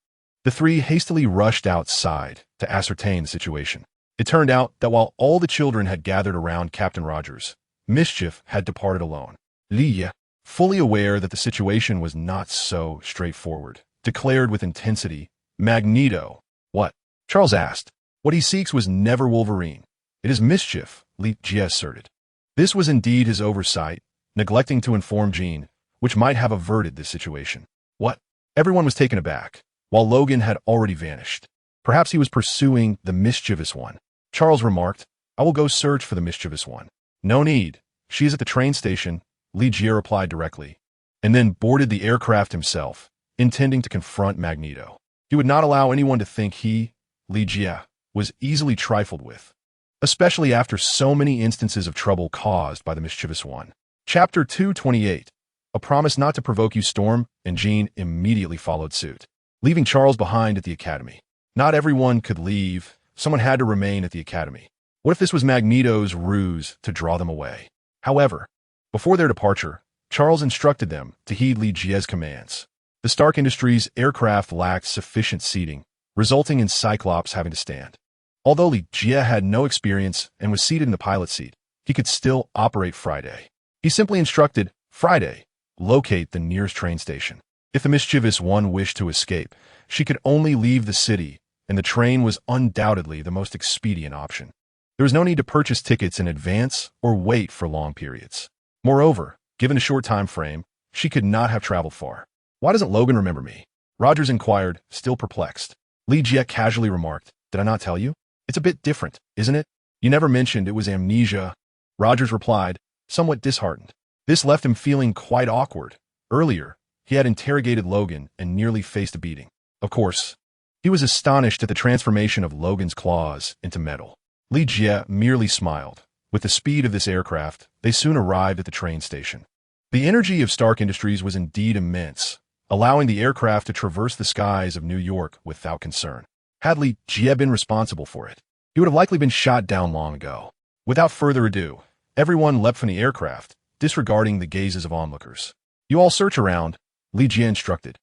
The three hastily rushed outside to ascertain the situation. It turned out that while all the children had gathered around Captain Rogers, Mischief had departed alone. Li, fully aware that the situation was not so straightforward, declared with intensity, Magneto. What? Charles asked. What he seeks was never Wolverine. It is Mischief, Li Jie asserted. This was indeed his oversight, neglecting to inform Jean, which might have averted this situation. What? Everyone was taken aback, while Logan had already vanished. Perhaps he was pursuing the mischievous one. Charles remarked, I will go search for the mischievous one. No need. She is at the train station, Li Jie replied directly, and then boarded the aircraft himself, intending to confront Magneto. He would not allow anyone to think he, Li Jie, was easily trifled with, especially after so many instances of trouble caused by the mischievous one. Chapter 228. A promise not to provoke you. Storm and Jean immediately followed suit, leaving Charles behind at the academy. Not everyone could leave. Someone had to remain at the academy. What if this was Magneto's ruse to draw them away? However, before their departure, Charles instructed them to heed Li Jie's commands. The Stark Industries aircraft lacked sufficient seating, resulting in Cyclops having to stand. Although Li Jie had no experience and was seated in the pilot seat, he could still operate Friday. He simply instructed Friday, locate the nearest train station. If the mischievous one wished to escape, she could only leave the city, and the train was undoubtedly the most expedient option. There was no need to purchase tickets in advance or wait for long periods. Moreover, given a short time frame, she could not have traveled far. Why doesn't Logan remember me? Rogers inquired, still perplexed. Li Jie casually remarked, Did I not tell you? It's a bit different, isn't it? You never mentioned it was amnesia. Rogers replied, somewhat disheartened. This left him feeling quite awkward. Earlier, he had interrogated Logan and nearly faced a beating. Of course, he was astonished at the transformation of Logan's claws into metal. Li Jie merely smiled. With the speed of this aircraft, they soon arrived at the train station. The energy of Stark Industries was indeed immense, allowing the aircraft to traverse the skies of New York without concern. Had Li Jie been responsible for it, he would have likely been shot down long ago. Without further ado, everyone leapt from the aircraft, disregarding the gazes of onlookers. You all search around, Li Jie instructed,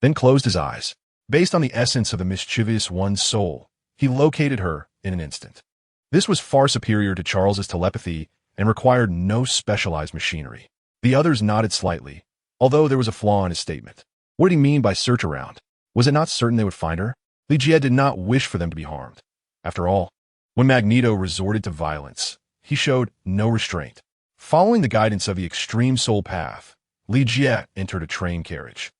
then closed his eyes. Based on the essence of the mischievous one's soul, he located her in an instant. This was far superior to Charles's telepathy and required no specialized machinery. The others nodded slightly, although there was a flaw in his statement. What did he mean by search around? Was it not certain they would find her? Li Jie did not wish for them to be harmed. After all, when Magneto resorted to violence, he showed no restraint. Following the guidance of the extreme soul path, Li Jie entered a train carriage.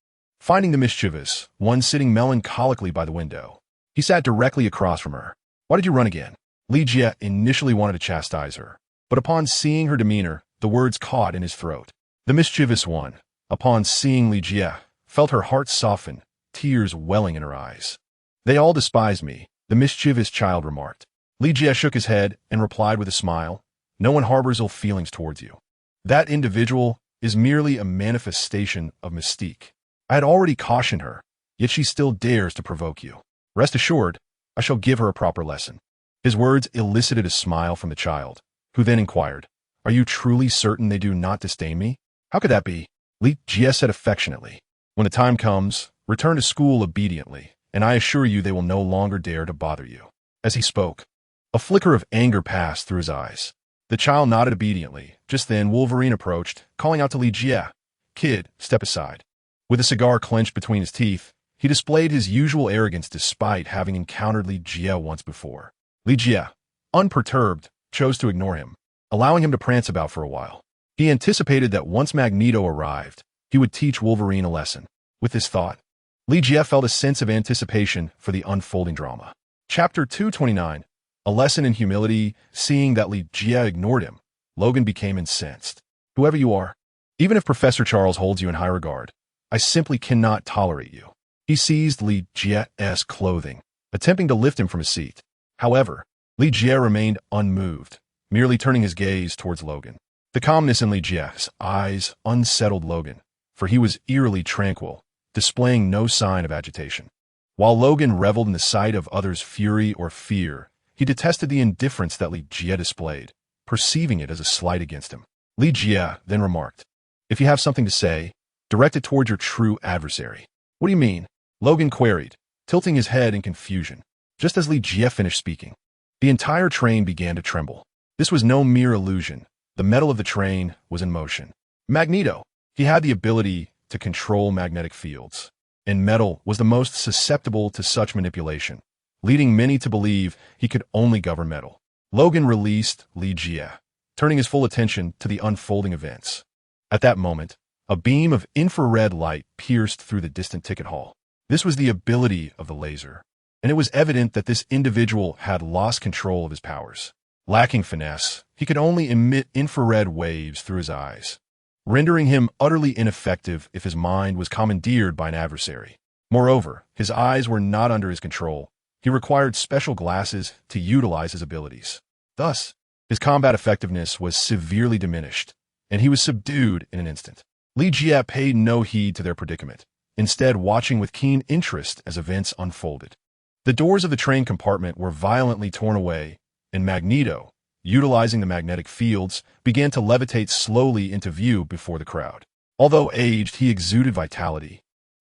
Finding the mischievous one sitting melancholically by the window, he sat directly across from her. Why did you run again? Li Jie initially wanted to chastise her, but upon seeing her demeanor, the words caught in his throat. The mischievous one, upon seeing Li Jie, felt her heart soften, tears welling in her eyes. They all despise me, the mischievous child remarked. Li Jie shook his head and replied with a smile, no one harbors ill feelings towards you. That individual is merely a manifestation of mystique. I had already cautioned her, yet she still dares to provoke you. Rest assured, I shall give her a proper lesson. His words elicited a smile from the child, who then inquired, are you truly certain they do not disdain me? How could that be? Li Jie said affectionately, when the time comes, return to school obediently, and I assure you they will no longer dare to bother you. As he spoke, a flicker of anger passed through his eyes. The child nodded obediently. Just then, Wolverine approached, calling out to Li Jie, Kid, step aside. With a cigar clenched between his teeth, he displayed his usual arrogance despite having encountered Li Jie once before. Li Jie, unperturbed, chose to ignore him, allowing him to prance about for a while. He anticipated that once Magneto arrived, he would teach Wolverine a lesson. With this thought, Li Jie felt a sense of anticipation for the unfolding drama. Chapter 229, A Lesson in Humility. Seeing that Li Jie ignored him, Logan became incensed. Whoever you are, even if Professor Charles holds you in high regard, I simply cannot tolerate you. He seized Li Jie's clothing, attempting to lift him from his seat. However, Li Jie remained unmoved, merely turning his gaze towards Logan. The calmness in Li Jie's eyes unsettled Logan, for he was eerily tranquil, displaying no sign of agitation. While Logan reveled in the sight of others' fury or fear, he detested the indifference that Li Jie displayed, perceiving it as a slight against him. Li Jie then remarked, if you have something to say, direct it toward your true adversary. What do you mean? Logan queried, tilting his head in confusion. Just as Li Jie finished speaking, the entire train began to tremble. This was no mere illusion. The metal of the train was in motion. Magneto, he had the ability to control magnetic fields, and metal was the most susceptible to such manipulation, leading many to believe he could only govern metal. Logan released Li Jie, turning his full attention to the unfolding events. At that moment, a beam of infrared light pierced through the distant ticket hall. This was the ability of the laser, and it was evident that this individual had lost control of his powers. Lacking finesse, he could only emit infrared waves through his eyes, rendering him utterly ineffective if his mind was commandeered by an adversary. Moreover, his eyes were not under his control. He required special glasses to utilize his abilities. Thus, his combat effectiveness was severely diminished, and he was subdued in an instant. Li Jie paid no heed to their predicament, instead watching with keen interest as events unfolded. The doors of the train compartment were violently torn away, and Magneto, utilizing the magnetic fields, began to levitate slowly into view before the crowd. Although aged, he exuded vitality,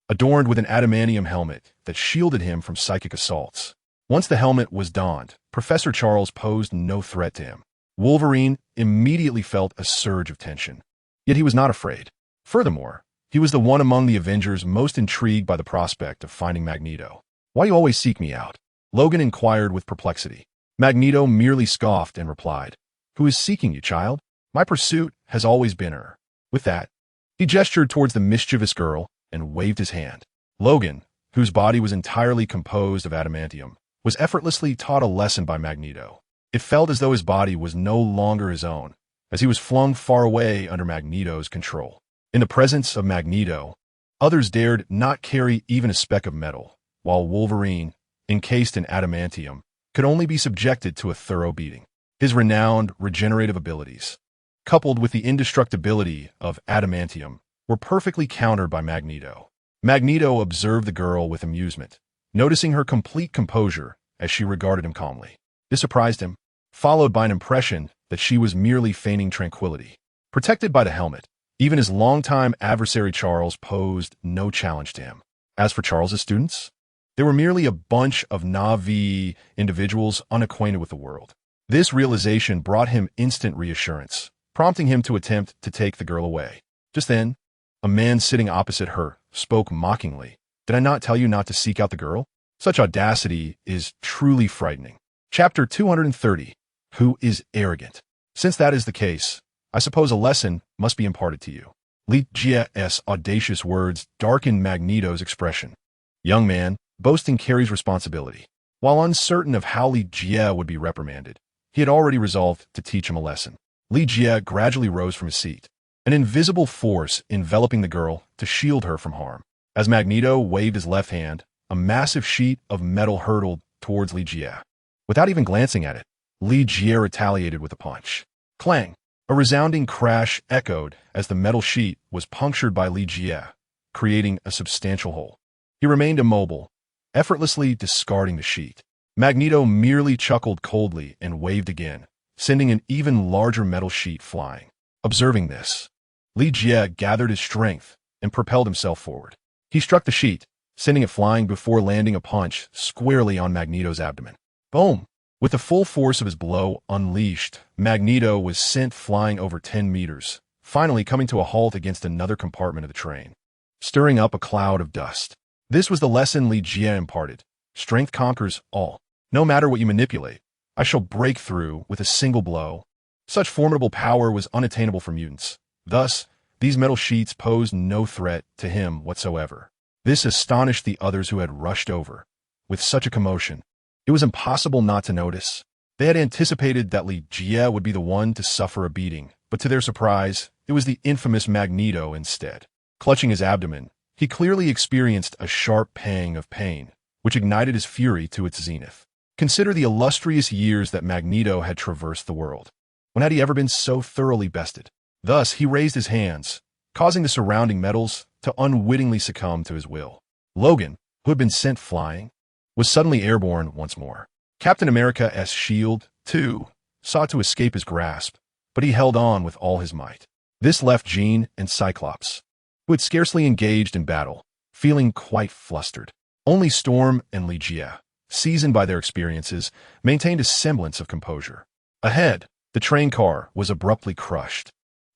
adorned with an adamantium helmet that shielded him from psychic assaults. Once the helmet was donned, Professor Charles posed no threat to him. Wolverine immediately felt a surge of tension, yet he was not afraid. Furthermore, he was the one among the Avengers most intrigued by the prospect of finding Magneto. Why do you always seek me out? Logan inquired with perplexity. Magneto merely scoffed and replied, Who is seeking you, child? My pursuit has always been her. With that, he gestured towards the mischievous girl and waved his hand. Logan, whose body was entirely composed of adamantium, was effortlessly taught a lesson by Magneto. It felt as though his body was no longer his own, as he was flung far away under Magneto's control. In the presence of Magneto, others dared not carry even a speck of metal, while Wolverine, encased in adamantium, could only be subjected to a thorough beating. His renowned regenerative abilities, coupled with the indestructibility of adamantium, were perfectly countered by Magneto. Magneto observed the girl with amusement, noticing her complete composure as she regarded him calmly. This surprised him, followed by an impression that she was merely feigning tranquility. Protected by the helmet, even his longtime adversary Charles posed no challenge to him. As for Charles's students, they were merely a bunch of Na'vi individuals unacquainted with the world. This realization brought him instant reassurance, prompting him to attempt to take the girl away. Just then, a man sitting opposite her spoke mockingly. "Did I not tell you not to seek out the girl? Such audacity is truly frightening." Chapter 230. Who is arrogant? Since that is the case, I suppose a lesson must be imparted to you. Li Jie's audacious words darkened Magneto's expression. Young man, boasting carries responsibility. While uncertain of how Li Jie would be reprimanded, he had already resolved to teach him a lesson. Li Jie gradually rose from his seat, an invisible force enveloping the girl to shield her from harm. As Magneto waved his left hand, a massive sheet of metal hurtled towards Li Jie. Without even glancing at it, Li Jie retaliated with a punch. Clang! A resounding crash echoed as the metal sheet was punctured by Li Jie, creating a substantial hole. He remained immobile, effortlessly discarding the sheet. Magneto merely chuckled coldly and waved again, sending an even larger metal sheet flying. Observing this, Li Jie gathered his strength and propelled himself forward. He struck the sheet, sending it flying before landing a punch squarely on Magneto's abdomen. Boom! With the full force of his blow unleashed, Magneto was sent flying over 10 meters, finally coming to a halt against another compartment of the train, stirring up a cloud of dust. This was the lesson Li Jie imparted. Strength conquers all. No matter what you manipulate, I shall break through with a single blow. Such formidable power was unattainable for mutants. Thus, these metal sheets posed no threat to him whatsoever. This astonished the others who had rushed over. With such a commotion, it was impossible not to notice. They had anticipated that Li Jie would be the one to suffer a beating, but to their surprise, it was the infamous Magneto instead. Clutching his abdomen, he clearly experienced a sharp pang of pain, which ignited his fury to its zenith. Consider the illustrious years that Magneto had traversed the world. When had he ever been so thoroughly bested? Thus, he raised his hands, causing the surrounding metals to unwittingly succumb to his will. Logan, who had been sent flying, was suddenly airborne once more. Captain America's shield, too, sought to escape his grasp, but he held on with all his might. This left Jean and Cyclops, who had scarcely engaged in battle, feeling quite flustered. Only Storm and Li Jie, seasoned by their experiences, maintained a semblance of composure. Ahead, the train car was abruptly crushed.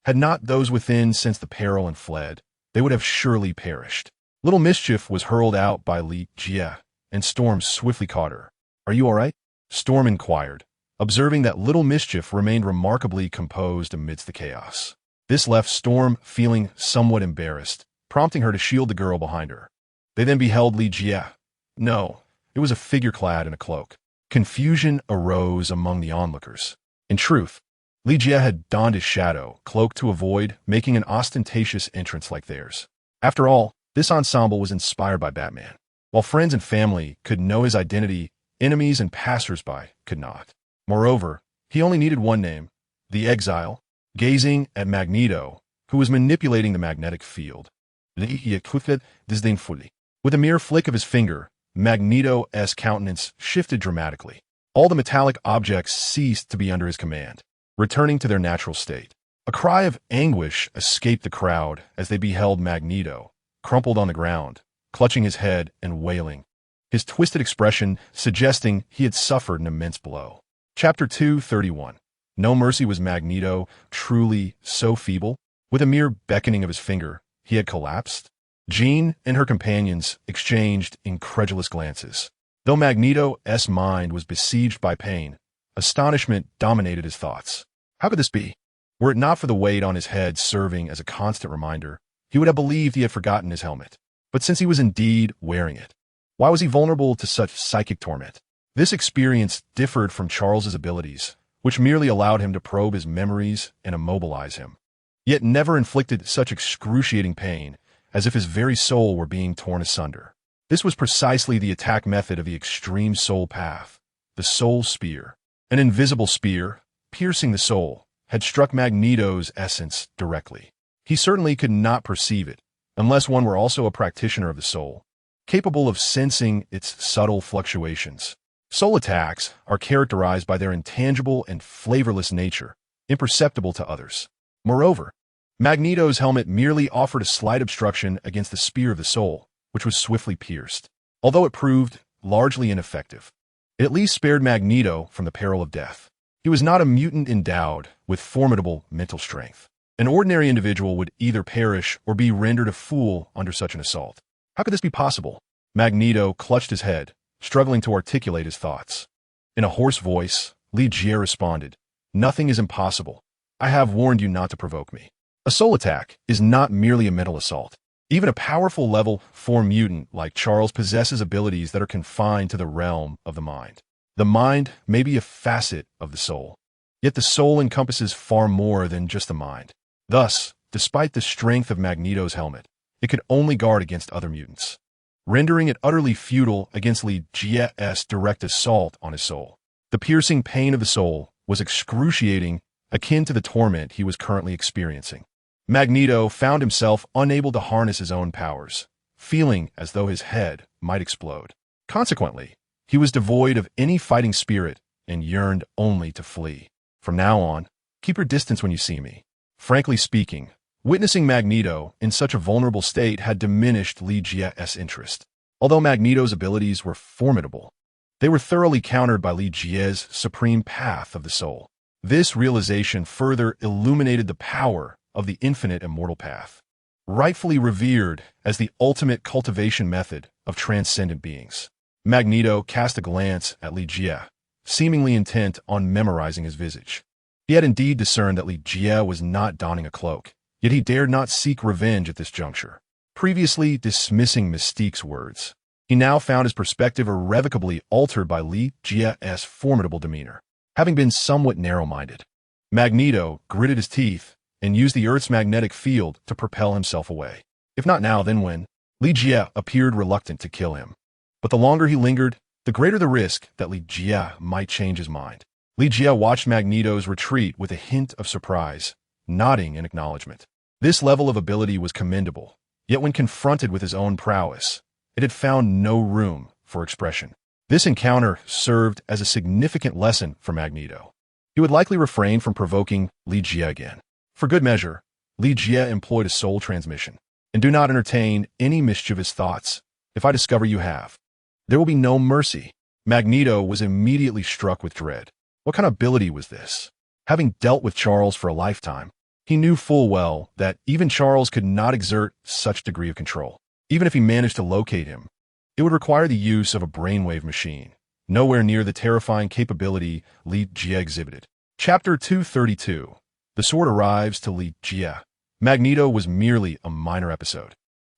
Had not those within sensed the peril and fled, they would have surely perished. Little Mischief was hurled out by Li Jie, and Storm swiftly caught her. "Are you all right?" Storm inquired, observing that Little Mischief remained remarkably composed amidst the chaos. This left Storm feeling somewhat embarrassed, prompting her to shield the girl behind her. They then beheld Li Jie. No, it was a figure clad in a cloak. Confusion arose among the onlookers. In truth, Li Jie had donned his shadow cloak to avoid making an ostentatious entrance like theirs. After all, this ensemble was inspired by Batman. While friends and family could know his identity, enemies and passers-by could not. Moreover, he only needed one name, the Exile. Gazing at Magneto, who was manipulating the magnetic field, he acted disdainfully. With a mere flick of his finger, Magneto's countenance shifted dramatically. All the metallic objects ceased to be under his command, returning to their natural state. A cry of anguish escaped the crowd as they beheld Magneto, crumpled on the ground, clutching his head and wailing, his twisted expression suggesting he had suffered an immense blow. Chapter 231. No mercy. Was Magneto truly so feeble? With a mere beckoning of his finger, he had collapsed? Jean and her companions exchanged incredulous glances. Though Magneto's mind was besieged by pain, astonishment dominated his thoughts. How could this be? Were it not for the weight on his head serving as a constant reminder, he would have believed he had forgotten his helmet. But since he was indeed wearing it, why was he vulnerable to such psychic torment? This experience differed from Charles's abilities, which merely allowed him to probe his memories and immobilize him, yet never inflicted such excruciating pain as if his very soul were being torn asunder. This was precisely the attack method of the extreme soul path, the soul spear. An invisible spear, piercing the soul, had struck Magneto's essence directly. He certainly could not perceive it, unless one were also a practitioner of the soul, capable of sensing its subtle fluctuations. Soul attacks are characterized by their intangible and flavorless nature, imperceptible to others. Moreover, Magneto's helmet merely offered a slight obstruction against the spear of the soul, which was swiftly pierced. Although it proved largely ineffective, it at least spared Magneto from the peril of death. He was not a mutant endowed with formidable mental strength. An ordinary individual would either perish or be rendered a fool under such an assault. How could this be possible? Magneto clutched his head, struggling to articulate his thoughts. In a hoarse voice, Lee Jie responded, "Nothing is impossible. I have warned you not to provoke me." A soul attack is not merely a mental assault. Even a powerful level 4 mutant like Charles possesses abilities that are confined to the realm of the mind. The mind may be a facet of the soul, yet the soul encompasses far more than just the mind. Thus, despite the strength of Magneto's helmet, it could only guard against other mutants, rendering it utterly futile against Lee Jie's direct assault on his soul. The piercing pain of the soul was excruciating, akin to the torment he was currently experiencing. Magneto found himself unable to harness his own powers, feeling as though his head might explode. Consequently, he was devoid of any fighting spirit and yearned only to flee. From now on, keep your distance when you see me. Frankly speaking, witnessing Magneto in such a vulnerable state had diminished Lee Jie's interest. Although Magneto's abilities were formidable, they were thoroughly countered by Lee Jie's supreme path of the soul. This realization further illuminated the power of the infinite immortal path, rightfully revered as the ultimate cultivation method of transcendent beings. Magneto cast a glance at Lee Jie, seemingly intent on memorizing his visage. He had indeed discerned that Lee Jie was not donning a cloak, yet he dared not seek revenge at this juncture. Previously dismissing Mystique's words, he now found his perspective irrevocably altered by Lee Jie's formidable demeanor. Having been somewhat narrow-minded, Magneto gritted his teeth and used the Earth's magnetic field to propel himself away. If not now, then when? Lee Jie appeared reluctant to kill him, but the longer he lingered, the greater the risk that Lee Jie might change his mind. Lee Jie watched Magneto's retreat with a hint of surprise, nodding in acknowledgement. This level of ability was commendable, yet when confronted with his own prowess, it had found no room for expression. This encounter served as a significant lesson for Magneto. He would likely refrain from provoking Lee Jie again. For good measure, Lee Jie employed a soul transmission. And do not entertain any mischievous thoughts. If I discover you have, there will be no mercy. Magneto was immediately struck with dread. What kind of ability was this? Having dealt with Charles for a lifetime, he knew full well that even Charles could not exert such degree of control. Even if he managed to locate him, it would require the use of a brainwave machine, nowhere near the terrifying capability Lee Jie exhibited. Chapter 232. The sword arrives to Lee Jie. Magneto was merely a minor episode.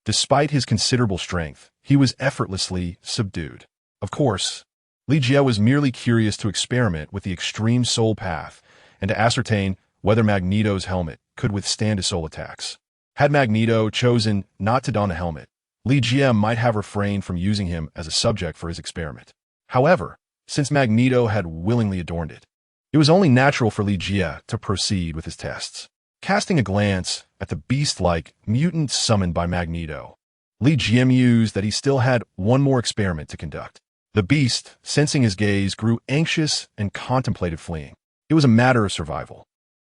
Despite his considerable strength, he was effortlessly subdued. Of course, Lee Jie was merely curious to experiment with the extreme soul path and to ascertain whether Magneto's helmet could withstand his soul attacks. Had Magneto chosen not to don a helmet, Lee Jie might have refrained from using him as a subject for his experiment. However, since Magneto had willingly adorned it, it was only natural for Lee Jie to proceed with his tests. Casting a glance at the beast-like mutant summoned by Magneto, Lee Jie mused that he still had one more experiment to conduct. The beast, sensing his gaze, grew anxious and contemplated fleeing. It was a matter of survival.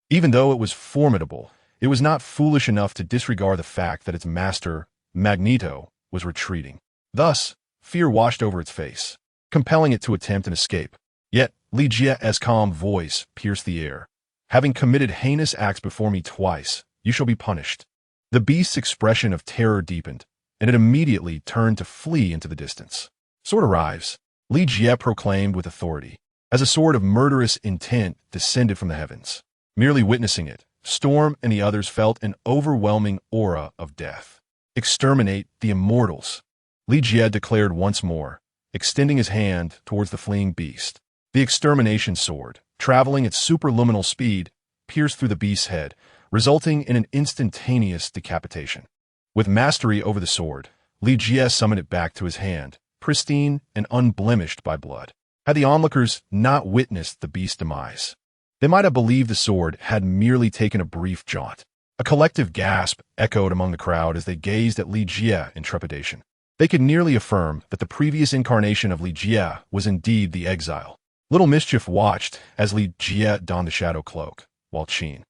Even though it was formidable, it was not foolish enough to disregard the fact that its master, Magneto, was retreating. Thus, fear washed over its face, compelling it to attempt an escape. Yet, Lee Jie's calm voice pierced the air. "Having committed heinous acts before me twice, you shall be punished." The beast's expression of terror deepened, and it immediately turned to flee into the distance. "Sword arrives," Lee Jie proclaimed with authority, as a sword of murderous intent descended from the heavens. Merely witnessing it, Storm and the others felt an overwhelming aura of death. "Exterminate the immortals," Lee Jie declared once more, extending his hand towards the fleeing beast. The extermination sword, traveling at superluminal speed, pierced through the beast's head, resulting in an instantaneous decapitation. With mastery over the sword, Li Jie summoned it back to his hand, pristine and unblemished by blood. Had the onlookers not witnessed the beast's demise, they might have believed the sword had merely taken a brief jaunt. A collective gasp echoed among the crowd as they gazed at Li Jie in trepidation. They could nearly affirm that the previous incarnation of Li Jie was indeed the exile. Little Mischief watched as Li Jie donned the shadow cloak, while Qin,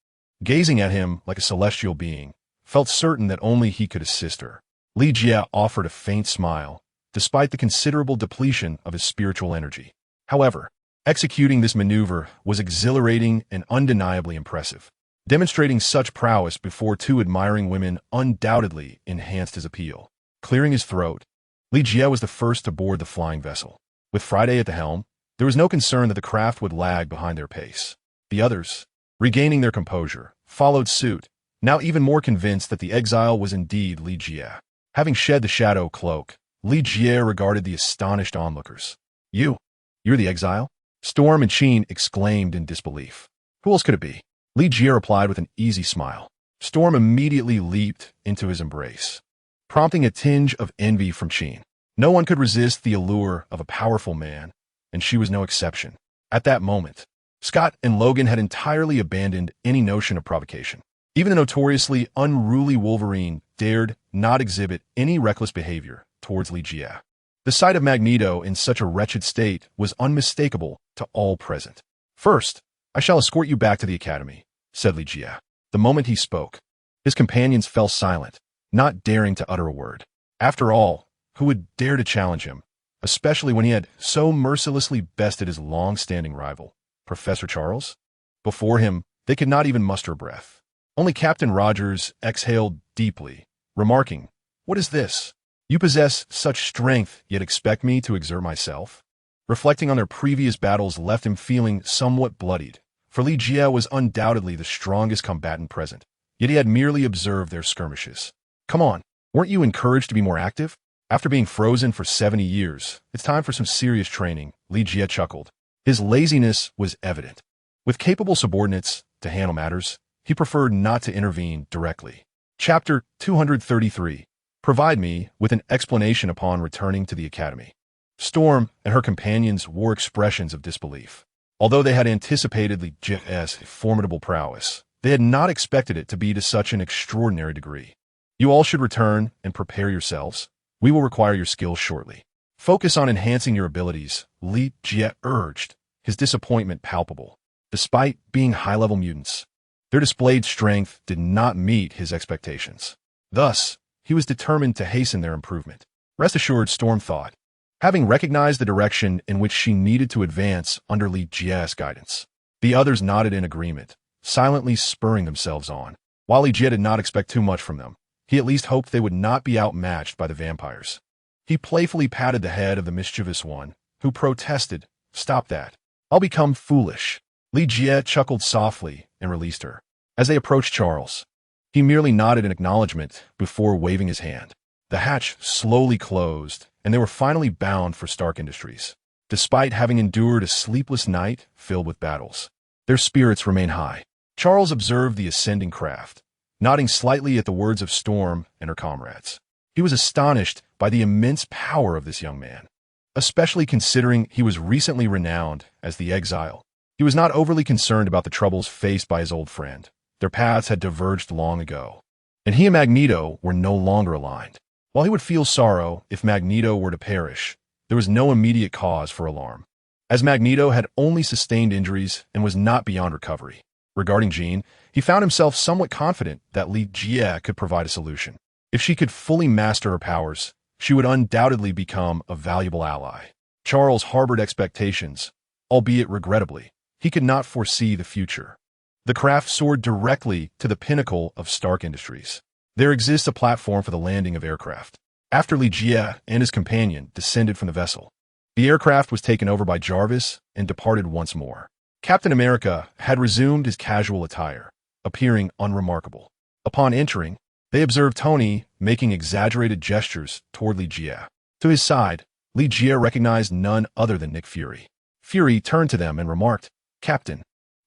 gazing at him like a celestial being, felt certain that only he could assist her. Li Jie offered a faint smile, despite the considerable depletion of his spiritual energy. However, executing this maneuver was exhilarating and undeniably impressive. Demonstrating such prowess before two admiring women undoubtedly enhanced his appeal. Clearing his throat, Li Jie was the first to board the flying vessel. With Friday at the helm, there was no concern that the craft would lag behind their pace. The others, regaining their composure, followed suit, now even more convinced that the exile was indeed Li Jie. Having shed the shadow cloak, Li Jie regarded the astonished onlookers. You're the exile? Storm and Qin exclaimed in disbelief. Who else could it be? Li Jie replied with an easy smile. Storm immediately leaped into his embrace, prompting a tinge of envy from Qin. No one could resist the allure of a powerful man, and she was no exception. At that moment, Scott and Logan had entirely abandoned any notion of provocation. Even the notoriously unruly Wolverine dared not exhibit any reckless behavior towards Li Jie. The sight of Magneto in such a wretched state was unmistakable to all present. First, I shall escort you back to the academy, said Li Jie. The moment he spoke, his companions fell silent, not daring to utter a word. After all, who would dare to challenge him, especially when he had so mercilessly bested his long-standing rival, Professor Charles? Before him, they could not even muster a breath. Only Captain Rogers exhaled deeply, remarking, "What is this? You possess such strength, yet expect me to exert myself?" Reflecting on their previous battles left him feeling somewhat bloodied, for Li Jie was undoubtedly the strongest combatant present, yet he had merely observed their skirmishes. Come on, weren't you encouraged to be more active? After being frozen for 70 years, it's time for some serious training, Li Jie chuckled. His laziness was evident. With capable subordinates to handle matters, he preferred not to intervene directly. Chapter 233. Provide me with an explanation upon returning to the academy. Storm and her companions wore expressions of disbelief. Although they had anticipated Li Jie's formidable prowess, they had not expected it to be to such an extraordinary degree. You all should return and prepare yourselves. We will require your skills shortly. Focus on enhancing your abilities, Li Jie urged, his disappointment palpable. Despite being high-level mutants, their displayed strength did not meet his expectations. Thus, he was determined to hasten their improvement. Rest assured, Storm thought, having recognized the direction in which she needed to advance under Li Jie's guidance. The others nodded in agreement, silently spurring themselves on. While Li Jie did not expect too much from them, he at least hoped they would not be outmatched by the vampires. He playfully patted the head of the mischievous one, who protested, "Stop that. I'll become foolish." Li Jie chuckled softly and released her. As they approached Charles, he merely nodded in acknowledgement before waving his hand. The hatch slowly closed, and they were finally bound for Stark Industries. Despite having endured a sleepless night filled with battles, their spirits remained high. Charles observed the ascending craft, nodding slightly at the words of Storm and her comrades. He was astonished by the immense power of this young man, especially considering he was recently renowned as the Exile. He was not overly concerned about the troubles faced by his old friend. Their paths had diverged long ago, and he and Magneto were no longer aligned. While he would feel sorrow if Magneto were to perish, there was no immediate cause for alarm, as Magneto had only sustained injuries and was not beyond recovery. Regarding Jean, he found himself somewhat confident that Li Jie could provide a solution. If she could fully master her powers, she would undoubtedly become a valuable ally. Charles harbored expectations, albeit regrettably. He could not foresee the future. The craft soared directly to the pinnacle of Stark Industries. There exists a platform for the landing of aircraft. After Li Jie and his companion descended from the vessel, the aircraft was taken over by Jarvis and departed once more. Captain America had resumed his casual attire, appearing unremarkable. Upon entering, they observed Tony making exaggerated gestures toward Li Jie. To his side, Li Jie recognized none other than Nick Fury. Fury turned to them and remarked, Captain,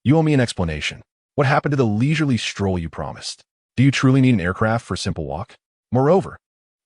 you owe me an explanation. What happened to the leisurely stroll you promised? Do you truly need an aircraft for a simple walk? Moreover,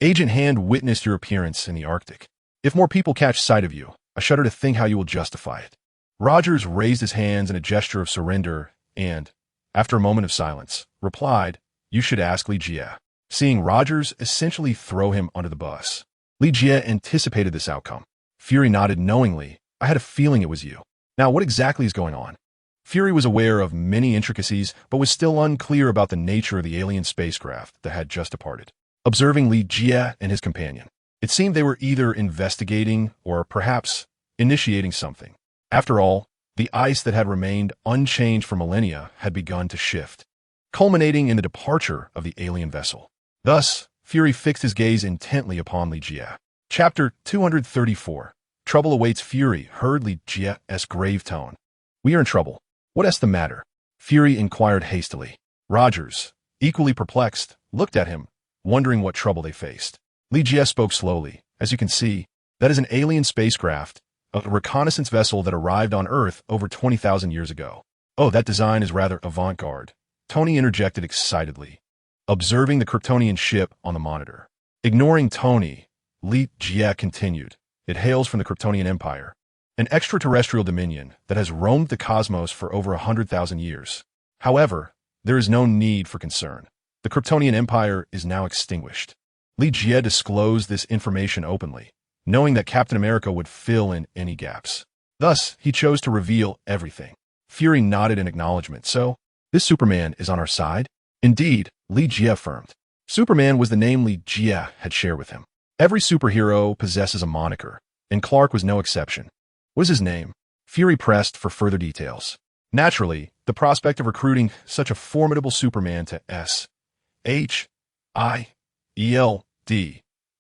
Agent Hand witnessed your appearance in the Arctic. If more people catch sight of you, I shudder to think how you will justify it. Rogers raised his hands in a gesture of surrender and, after a moment of silence, replied, "You should ask Li Jie." Seeing Rogers essentially throw him under the bus. Li Jie anticipated this outcome. Fury nodded knowingly. "I had a feeling it was you. Now, what exactly is going on?" Fury was aware of many intricacies, but was still unclear about the nature of the alien spacecraft that had just departed. Observing Li Jie and his companion, it seemed they were either investigating or perhaps initiating something. After all, the ice that had remained unchanged for millennia had begun to shift, culminating in the departure of the alien vessel. Thus, Fury fixed his gaze intently upon Li Jie. Chapter 234. Trouble awaits. Fury heard Li Jie's grave tone. "We are in trouble. What's the matter?" Fury inquired hastily. Rogers, equally perplexed, looked at him, wondering what trouble they faced. Li Jie spoke slowly. "As you can see, that is an alien spacecraft, a reconnaissance vessel that arrived on Earth over 20,000 years ago." "Oh, that design is rather avant-garde," Tony interjected excitedly, observing the Kryptonian ship on the monitor. Ignoring Tony, Li Jie continued, "It hails from the Kryptonian Empire, an extraterrestrial dominion that has roamed the cosmos for over 100,000 years. However, there is no need for concern. The Kryptonian Empire is now extinguished." Li Jie disclosed this information openly, knowing that Captain America would fill in any gaps. Thus, he chose to reveal everything. Fury nodded in acknowledgement. "So, this Superman is on our side?" "Indeed," Li Jie affirmed. Superman was the name Li Jie had shared with him. Every superhero possesses a moniker, and Clark was no exception. "What is his name?" Fury pressed for further details. Naturally, the prospect of recruiting such a formidable Superman to S.H.I.E.L.D.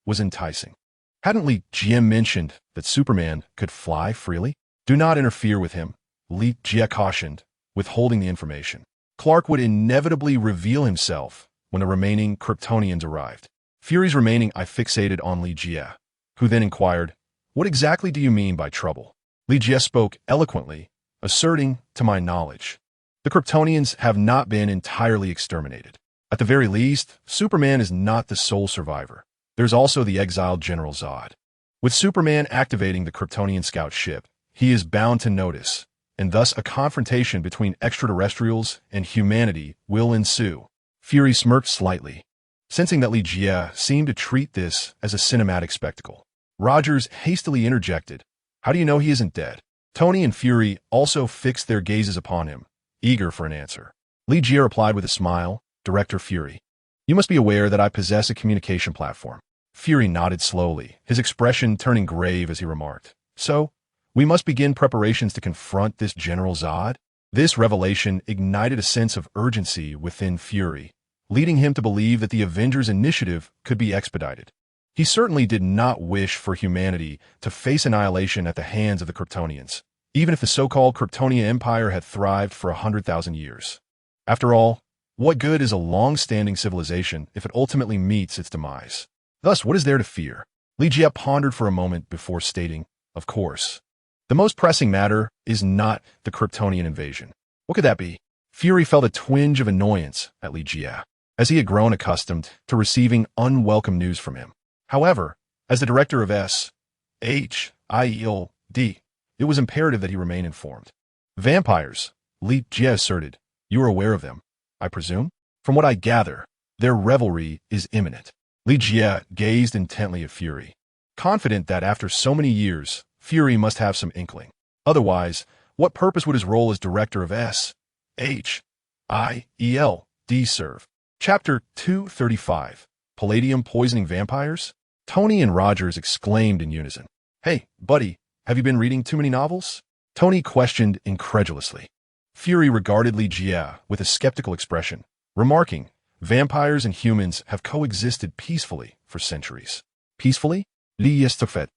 was enticing. Hadn't Li Jie mentioned that Superman could fly freely? "Do not interfere with him," Li Jie cautioned, withholding the information. Clark would inevitably reveal himself when the remaining Kryptonians arrived. Fury's remaining eye fixated on Li Jie, who then inquired, "What exactly do you mean by trouble?" Li Jie spoke eloquently, asserting, "To my knowledge, the Kryptonians have not been entirely exterminated. At the very least, Superman is not the sole survivor. There's also the exiled General Zod. With Superman activating the Kryptonian scout ship, he is bound to notice, and thus a confrontation between extraterrestrials and humanity will ensue." Fury smirked slightly, sensing that Li Jie seemed to treat this as a cinematic spectacle. Rogers hastily interjected, "How do you know he isn't dead?" Tony and Fury also fixed their gazes upon him, eager for an answer. Li Jie replied with a smile, "Director Fury, you must be aware that I possess a communication platform." Fury nodded slowly, his expression turning grave as he remarked, "So, we must begin preparations to confront this General Zod?" This revelation ignited a sense of urgency within Fury, leading him to believe that the Avengers' initiative could be expedited. He certainly did not wish for humanity to face annihilation at the hands of the Kryptonians, even if the so-called Kryptonian Empire had thrived for 100,000 years. After all, what good is a long-standing civilization if it ultimately meets its demise? Thus, what is there to fear? Li Jie pondered for a moment before stating, "Of course, the most pressing matter is not the Kryptonian invasion." What could that be? Fury felt a twinge of annoyance at Li Jie, as he had grown accustomed to receiving unwelcome news from him. However, as the director of S.H.I.E.L.D., it was imperative that he remain informed. "Vampires," Li Jie asserted. "You are aware of them, I presume? From what I gather, their revelry is imminent." Li Jie gazed intently at Fury, confident that after so many years, Fury must have some inkling. Otherwise, what purpose would his role as director of S.H.I.E.L.D. serve? Chapter 235. Palladium Poisoning Vampires? Tony and Rogers exclaimed in unison. "Hey, buddy, have you been reading too many novels?" Tony questioned incredulously. Fury regarded Li Jie with a skeptical expression, remarking, "Vampires and humans have coexisted peacefully for centuries." Peacefully? Li Jie.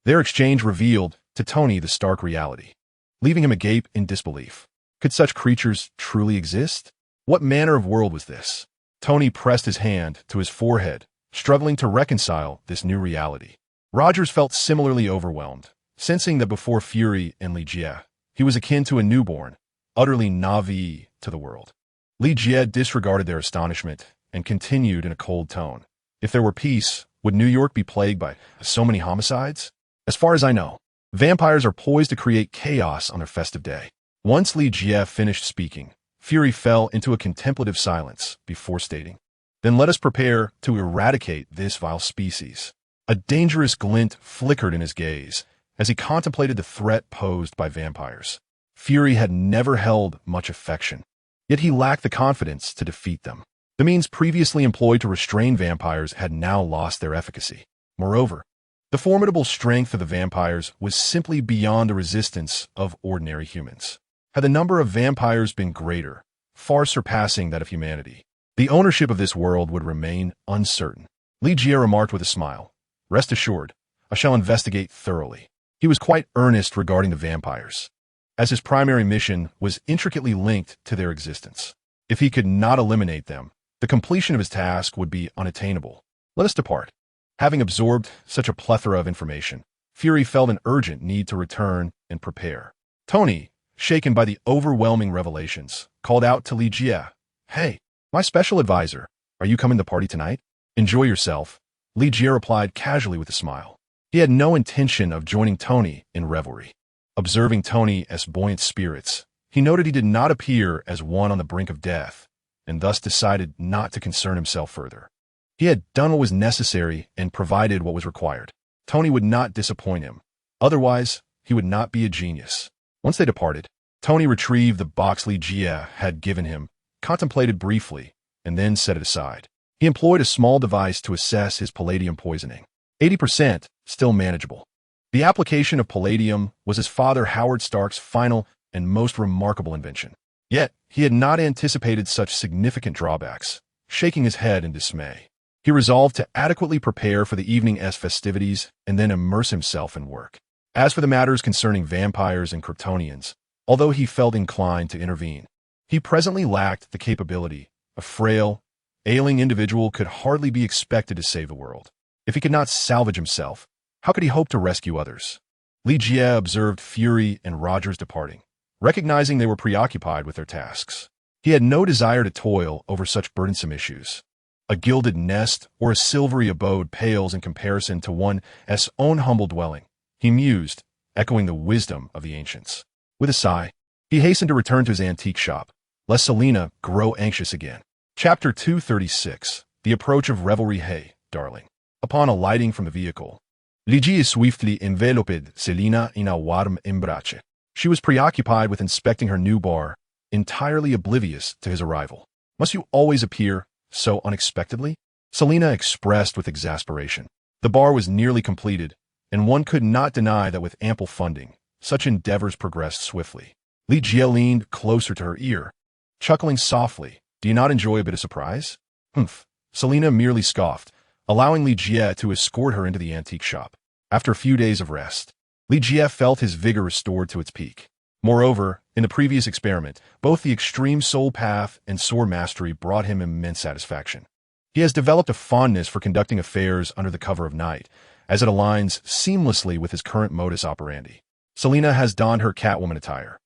Their exchange revealed to Tony the stark reality, leaving him agape in disbelief. Could such creatures truly exist? What manner of world was this? Tony pressed his hand to his forehead, struggling to reconcile this new reality. Rogers felt similarly overwhelmed, sensing that before Fury and Li Jie, he was akin to a newborn, utterly naive to the world. Li Jie disregarded their astonishment and continued in a cold tone. If there were peace, would New York be plagued by so many homicides? As far as I know, vampires are poised to create chaos on their festive day. Once Li Jie finished speaking, Fury fell into a contemplative silence before stating, "Then let us prepare to eradicate this vile species." A dangerous glint flickered in his gaze as he contemplated the threat posed by vampires. Fury had never held much affection, yet he lacked the confidence to defeat them. The means previously employed to restrain vampires had now lost their efficacy. Moreover, the formidable strength of the vampires was simply beyond the resistance of ordinary humans. Had the number of vampires been greater, far surpassing that of humanity, the ownership of this world would remain uncertain. Li Jie remarked with a smile, "Rest assured, I shall investigate thoroughly." He was quite earnest regarding the vampires, as his primary mission was intricately linked to their existence. If he could not eliminate them, the completion of his task would be unattainable. Let us depart. Having absorbed such a plethora of information, Fury felt an urgent need to return and prepare. Tony, shaken by the overwhelming revelations, called out to Li Jie, "Hey, my special advisor, are you coming to the party tonight?" "Enjoy yourself," Li Jie replied casually with a smile. He had no intention of joining Tony in revelry. Observing Tony as buoyant spirits, he noted he did not appear as one on the brink of death, and thus decided not to concern himself further. He had done what was necessary and provided what was required. Tony would not disappoint him. Otherwise, he would not be a genius. Once they departed, Tony retrieved the box Li Jie had given him, contemplated briefly, and then set it aside. He employed a small device to assess his palladium poisoning. 80%, still manageable. The application of palladium was his father Howard Stark's final and most remarkable invention. Yet, he had not anticipated such significant drawbacks. Shaking his head in dismay, he resolved to adequately prepare for the evening's festivities and then immerse himself in work. As for the matters concerning vampires and Kryptonians, although he felt inclined to intervene, he presently lacked the capability. A frail, ailing individual could hardly be expected to save the world. If he could not salvage himself, how could he hope to rescue others? Li Jie observed Fury and Rogers departing, recognizing they were preoccupied with their tasks. He had no desire to toil over such burdensome issues. A gilded nest or a silvery abode pales in comparison to one's own humble dwelling, he mused, echoing the wisdom of the ancients. With a sigh, he hastened to return to his antique shop, lest Selina grow anxious again. Chapter 236. The Approach of Revelry. "Hey, darling." Upon alighting from the vehicle, Li Jie swiftly enveloped Selina in a warm embrace. She was preoccupied with inspecting her new bar, entirely oblivious to his arrival. "Must you always appear so unexpectedly?" Selina expressed with exasperation. The bar was nearly completed, and one could not deny that with ample funding, such endeavors progressed swiftly. Li Jie leaned closer to her ear, chuckling softly. "Do you not enjoy a bit of surprise?" "Humph." Selina merely scoffed, allowing Li Jie to escort her into the antique shop. After a few days of rest, Li Jie felt his vigor restored to its peak. Moreover, in the previous experiment, both the extreme soul path and sword mastery brought him immense satisfaction. He has developed a fondness for conducting affairs under the cover of night, as it aligns seamlessly with his current modus operandi. Selina has donned her Catwoman attire,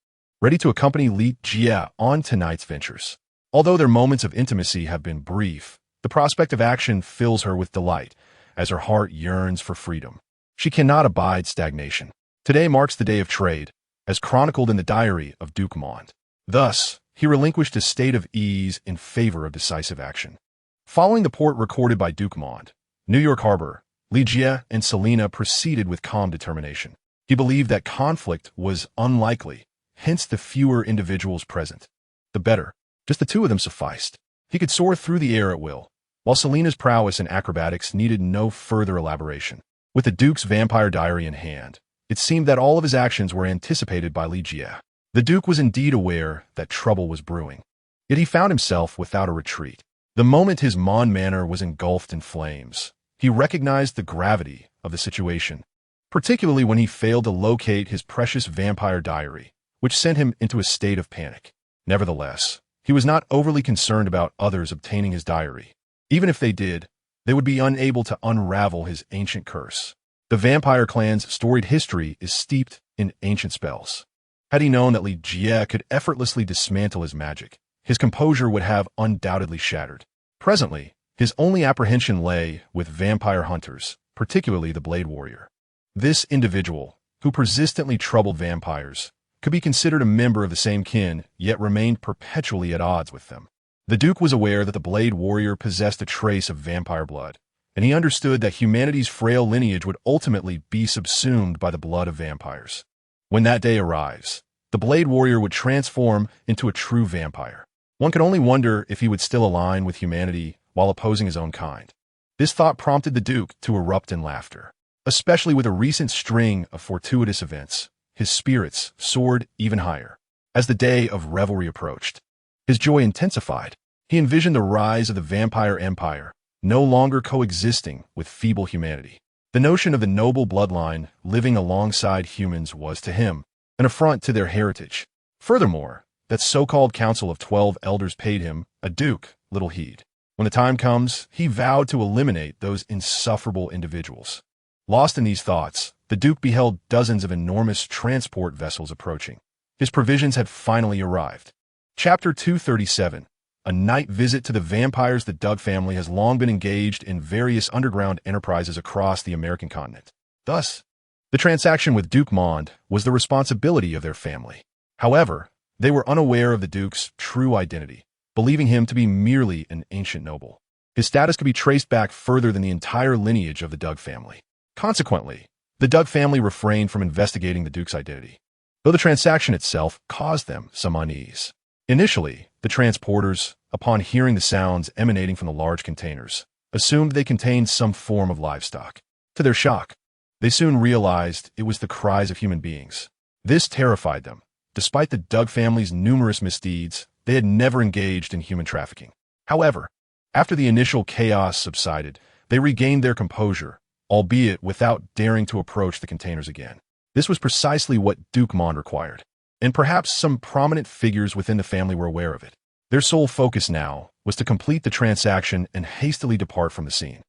ready to accompany Li Jie on tonight's ventures. Although their moments of intimacy have been brief, the prospect of action fills her with delight, as her heart yearns for freedom. She cannot abide stagnation. Today marks the day of trade, as chronicled in the diary of Duke Mond. Thus, he relinquished his state of ease in favor of decisive action. Following the port recorded by Duke Mond, New York Harbor, Li Jie and Selina proceeded with calm determination. He believed that conflict was unlikely, hence the fewer individuals present, the better. Just the two of them sufficed. He could soar through the air at will, while Selina's prowess in acrobatics needed no further elaboration. With the Duke's vampire diary in hand, it seemed that all of his actions were anticipated by Li Jie. The Duke was indeed aware that trouble was brewing, yet he found himself without a retreat. The moment his Mon manor was engulfed in flames, he recognized the gravity of the situation, particularly when he failed to locate his precious vampire diary, which sent him into a state of panic. Nevertheless, he was not overly concerned about others obtaining his diary. Even if they did, they would be unable to unravel his ancient curse. The vampire clan's storied history is steeped in ancient spells. Had he known that Li Jie could effortlessly dismantle his magic, his composure would have undoubtedly shattered. Presently, his only apprehension lay with vampire hunters, particularly the Blade Warrior. This individual, who persistently troubled vampires, could be considered a member of the same kin, yet remained perpetually at odds with them. The Duke was aware that the Blade Warrior possessed a trace of vampire blood, and he understood that humanity's frail lineage would ultimately be subsumed by the blood of vampires. When that day arrives, the Blade Warrior would transform into a true vampire. One could only wonder if he would still align with humanity while opposing his own kind. This thought prompted the Duke to erupt in laughter. Especially with a recent string of fortuitous events, his spirits soared even higher. As the day of revelry approached, his joy intensified. He envisioned the rise of the vampire empire, no longer coexisting with feeble humanity. The notion of the noble bloodline living alongside humans was to him an affront to their heritage. Furthermore, that so-called Council of 12 Elders paid him, a duke, little heed. When the time comes, he vowed to eliminate those insufferable individuals. Lost in these thoughts, the Duke beheld dozens of enormous transport vessels approaching. His provisions had finally arrived. Chapter 237. A night visit to the vampires. The Doug family has long been engaged in various underground enterprises across the American continent. Thus, the transaction with Duke Mond was the responsibility of their family. However, they were unaware of the Duke's true identity, believing him to be merely an ancient noble. His status could be traced back further than the entire lineage of the Doug family. Consequently, the Doug family refrained from investigating the Duke's identity, though the transaction itself caused them some unease. Initially, the transporters, upon hearing the sounds emanating from the large containers, assumed they contained some form of livestock. To their shock, they soon realized it was the cries of human beings. This terrified them. Despite the Doug family's numerous misdeeds, they had never engaged in human trafficking. However, after the initial chaos subsided, they regained their composure, albeit without daring to approach the containers again. This was precisely what Duke Mond required, and perhaps some prominent figures within the family were aware of it. Their sole focus now was to complete the transaction and hastily depart from the scene.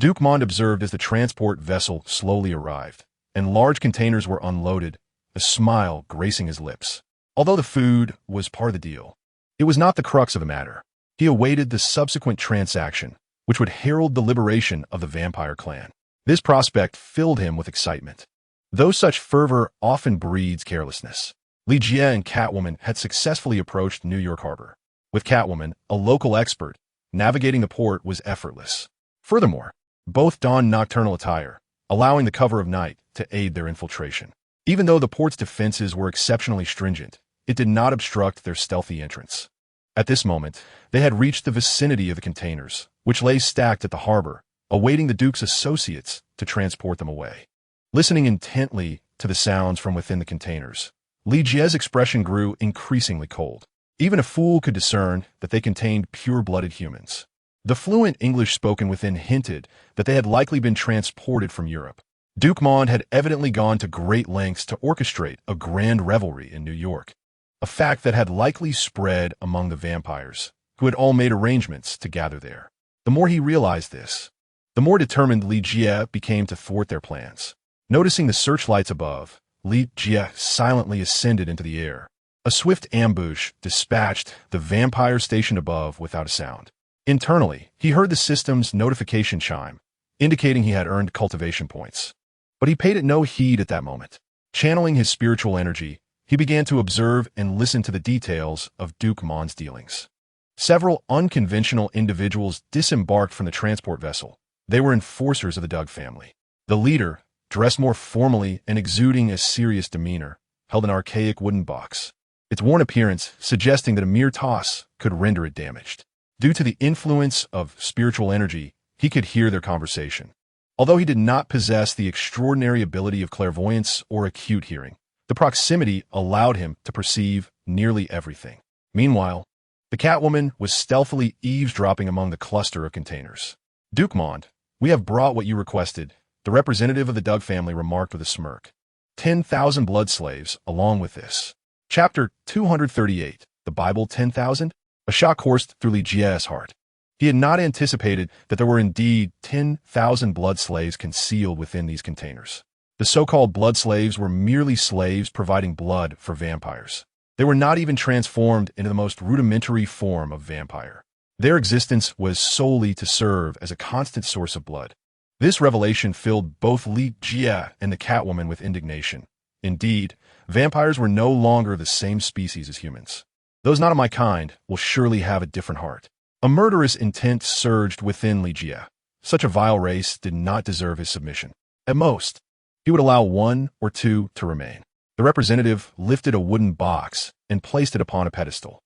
Duke Mond observed as the transport vessel slowly arrived, and large containers were unloaded, a smile gracing his lips. Although the food was part of the deal, it was not the crux of the matter. He awaited the subsequent transaction, which would herald the liberation of the vampire clan. This prospect filled him with excitement. Though such fervor often breeds carelessness, Li Jie and Catwoman had successfully approached New York Harbor. With Catwoman, a local expert, navigating the port was effortless. Furthermore, both donned nocturnal attire, allowing the cover of night to aid their infiltration. Even though the port's defenses were exceptionally stringent, it did not obstruct their stealthy entrance. At this moment, they had reached the vicinity of the containers, which lay stacked at the harbor, awaiting the Duke's associates to transport them away. Listening intently to the sounds from within the containers, Li Jie's expression grew increasingly cold. Even a fool could discern that they contained pure-blooded humans. The fluent English spoken within hinted that they had likely been transported from Europe. Duke Mond had evidently gone to great lengths to orchestrate a grand revelry in New York, a fact that had likely spread among the vampires, who had all made arrangements to gather there. The more he realized this, the more determined Li Jie became to thwart their plans. Noticing the searchlights above, Li Jie silently ascended into the air. A swift ambush dispatched the vampire station above without a sound. Internally, he heard the system's notification chime, indicating he had earned cultivation points. But he paid it no heed at that moment. Channeling his spiritual energy, he began to observe and listen to the details of Duke Mond's dealings. Several unconventional individuals disembarked from the transport vessel. They were enforcers of the Doug family. The leader, dressed more formally and exuding a serious demeanor, held an archaic wooden box, its worn appearance suggesting that a mere toss could render it damaged. Due to the influence of spiritual energy, he could hear their conversation. Although he did not possess the extraordinary ability of clairvoyance or acute hearing, the proximity allowed him to perceive nearly everything. Meanwhile, the Catwoman was stealthily eavesdropping among the cluster of containers. "Duke Mond, we have brought what you requested," the representative of the Doug family remarked with a smirk. 10,000 blood slaves along with this. Chapter 238. The Bible 10,000? A shock coursed through Li Jie's heart. He had not anticipated that there were indeed 10,000 blood slaves concealed within these containers. The so-called blood slaves were merely slaves providing blood for vampires. They were not even transformed into the most rudimentary form of vampire. Their existence was solely to serve as a constant source of blood. This revelation filled both Li Jie and the Catwoman with indignation. Indeed, vampires were no longer the same species as humans. Those not of my kind will surely have a different heart. A murderous intent surged within Li Jie. Such a vile race did not deserve his submission. At most, he would allow one or two to remain. The representative lifted a wooden box and placed it upon a pedestal.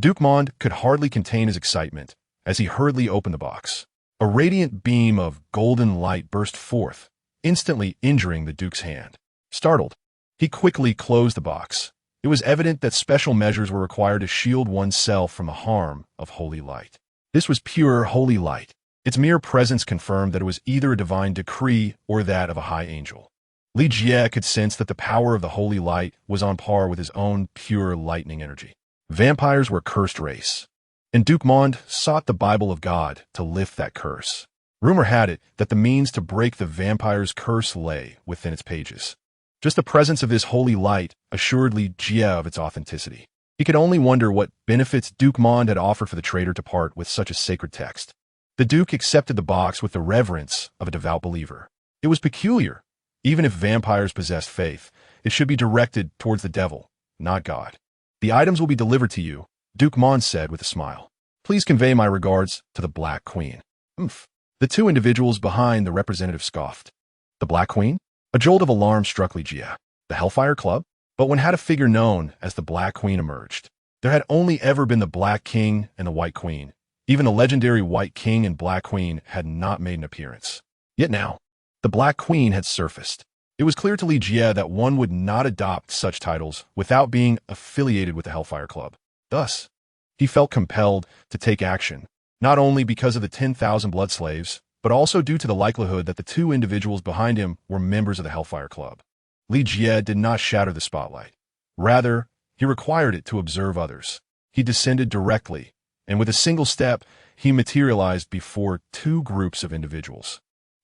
Duke Mond could hardly contain his excitement as he hurriedly opened the box. A radiant beam of golden light burst forth, instantly injuring the Duke's hand. Startled, he quickly closed the box. It was evident that special measures were required to shield oneself from the harm of holy light. This was pure holy light. Its mere presence confirmed that it was either a divine decree or that of a high angel. Li Jie could sense that the power of the holy light was on par with his own pure lightning energy. Vampires were a cursed race, and Duke Mond sought the Bible of God to lift that curse. Rumor had it that the means to break the vampire's curse lay within its pages. Just the presence of this holy light assured Li Jie of its authenticity. He could only wonder what benefits Duke Mond had offered for the traitor to part with such a sacred text. The Duke accepted the box with the reverence of a devout believer. It was peculiar. Even if vampires possessed faith, it should be directed towards the devil, not God. The items will be delivered to you, Duke Mond said with a smile. Please convey my regards to the Black Queen. Oomph. The two individuals behind the representative scoffed. The Black Queen? A jolt of alarm struck Li Jie. The Hellfire Club? But when had a figure known as the Black Queen emerged? There had only ever been the Black King and the White Queen. Even the legendary White King and Black Queen had not made an appearance. Yet now, the Black Queen had surfaced. It was clear to Li Jie that one would not adopt such titles without being affiliated with the Hellfire Club. Thus, he felt compelled to take action, not only because of the 10,000 blood slaves, but also due to the likelihood that the two individuals behind him were members of the Hellfire Club. Li Jie did not shatter the spotlight. Rather, he required it to observe others. He descended directly, and with a single step, he materialized before two groups of individuals.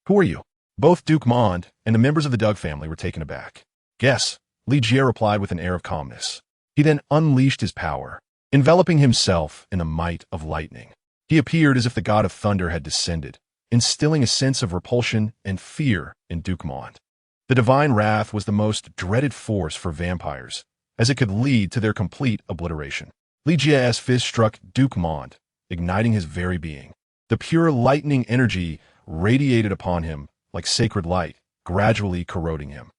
Who are you? Both Duke Mond and the members of the Doug family were taken aback. Guess, Li Jie replied with an air of calmness. He then unleashed his power, enveloping himself in the might of lightning. He appeared as if the god of thunder had descended, instilling a sense of repulsion and fear in Duke Mond. The divine wrath was the most dreaded force for vampires, as it could lead to their complete obliteration. Li Jie's fist struck Duke Mond, igniting his very being. The pure lightning energy radiated upon him like sacred light, gradually corroding him.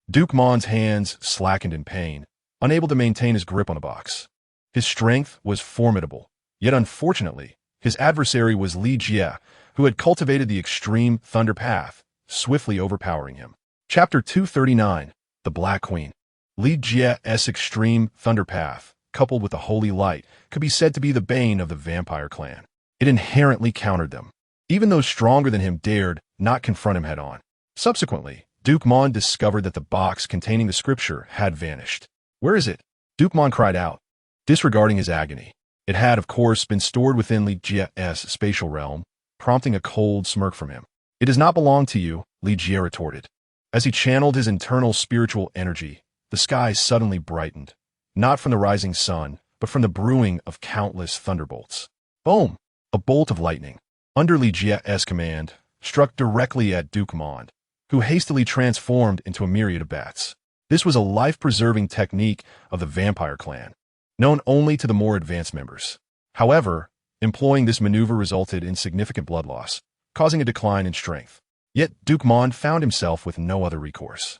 Duke Mond's hands slackened in pain, unable to maintain his grip on the box. His strength was formidable, yet unfortunately, his adversary was Li Jie, who had cultivated the extreme thunder path, swiftly overpowering him. Chapter 239, The Black Queen. Li Jie's extreme thunder path, coupled with the holy light, could be said to be the bane of the vampire clan. It inherently countered them. Even those stronger than him dared not confront him head-on. Subsequently, Duke Mond discovered that the box containing the scripture had vanished. Where is it? Duke Mond cried out, disregarding his agony. It had, of course, been stored within Li Jie's spatial realm, prompting a cold smirk from him. It does not belong to you, Li Jie retorted. As he channeled his internal spiritual energy, the sky suddenly brightened, not from the rising sun, but from the brewing of countless thunderbolts. Boom! A bolt of lightning, under Li Jie's command, struck directly at Duke Mond, who hastily transformed into a myriad of bats. This was a life-preserving technique of the vampire clan, known only to the more advanced members. However, employing this maneuver resulted in significant blood loss, causing a decline in strength. Yet Duke Mond found himself with no other recourse.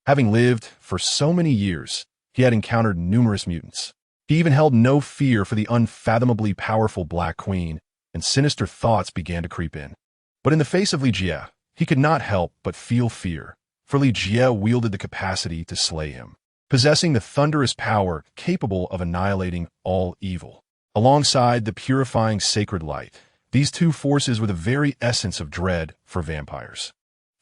Having lived for so many years, he had encountered numerous mutants. He even held no fear for the unfathomably powerful Black Queen, and sinister thoughts began to creep in. But in the face of Li Jie, he could not help but feel fear, for Li Jie wielded the capacity to slay him, possessing the thunderous power capable of annihilating all evil. Alongside the purifying sacred light, these two forces were the very essence of dread for vampires.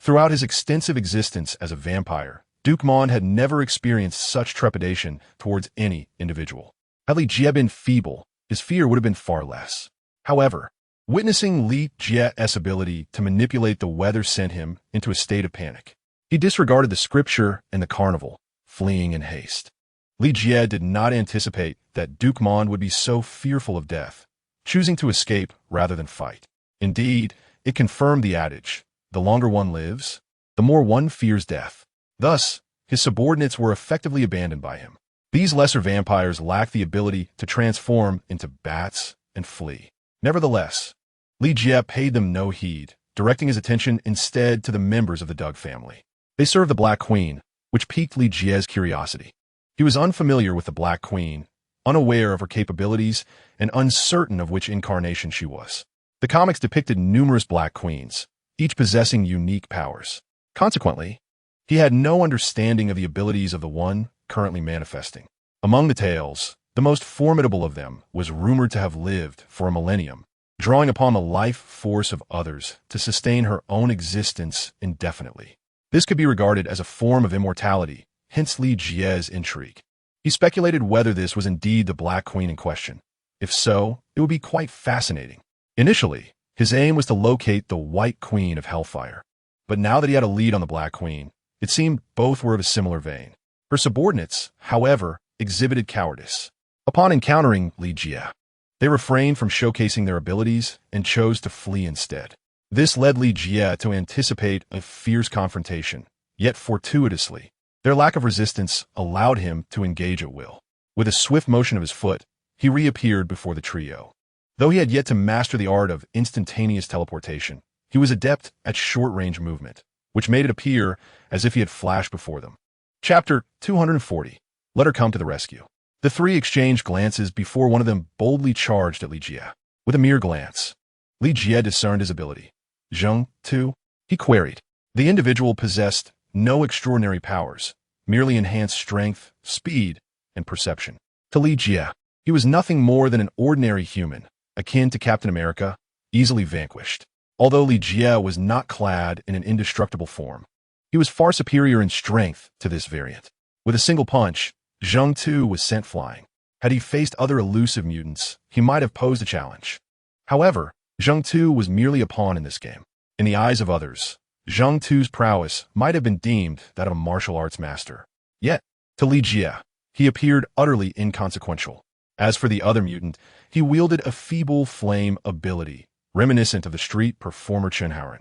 Throughout his extensive existence as a vampire, Duke Mond had never experienced such trepidation towards any individual. Had Li Jie been feeble, his fear would have been far less. However, witnessing Li Jie's ability to manipulate the weather sent him into a state of panic. He disregarded the scripture and the carnival, fleeing in haste. Li Jie did not anticipate that Duke Mon would be so fearful of death, choosing to escape rather than fight. Indeed, it confirmed the adage, the longer one lives, the more one fears death. Thus, his subordinates were effectively abandoned by him. These lesser vampires lacked the ability to transform into bats and flee. Nevertheless, Li Jie paid them no heed, directing his attention instead to the members of the Doug family. They served the Black Queen, which piqued Li Jie's curiosity. He was unfamiliar with the Black Queen, unaware of her capabilities, and uncertain of which incarnation she was. The comics depicted numerous Black Queens, each possessing unique powers. Consequently, he had no understanding of the abilities of the one currently manifesting. Among the tales, the most formidable of them was rumored to have lived for a millennium, drawing upon the life force of others to sustain her own existence indefinitely. This could be regarded as a form of immortality, hence Li Jie's intrigue. He speculated whether this was indeed the Black Queen in question. If so, it would be quite fascinating. Initially, his aim was to locate the White Queen of Hellfire. But now that he had a lead on the Black Queen, it seemed both were of a similar vein. Her subordinates, however, exhibited cowardice. Upon encountering Li Jie, they refrained from showcasing their abilities and chose to flee instead. This led Li Jie to anticipate a fierce confrontation, yet fortuitously, their lack of resistance allowed him to engage at will. With a swift motion of his foot, he reappeared before the trio. Though he had yet to master the art of instantaneous teleportation, he was adept at short-range movement, which made it appear as if he had flashed before them. Chapter 240. Let her come to the rescue. The three exchanged glances before one of them boldly charged at Li Jie. With a mere glance, Li Jie discerned his ability. Zheng Tu? He queried. The individual possessed no extraordinary powers, merely enhanced strength, speed, and perception. To Li Jie, he was nothing more than an ordinary human, akin to Captain America, easily vanquished. Although Li Jie was not clad in an indestructible form, he was far superior in strength to this variant. With a single punch, Zheng Tu was sent flying. Had he faced other elusive mutants, he might have posed a challenge. However, Zheng Tu was merely a pawn in this game. In the eyes of others, Zheng Tu's prowess might have been deemed that of a martial arts master. Yet, to Li Jie, he appeared utterly inconsequential. As for the other mutant, he wielded a feeble flame ability, reminiscent of the street performer Chunhauren.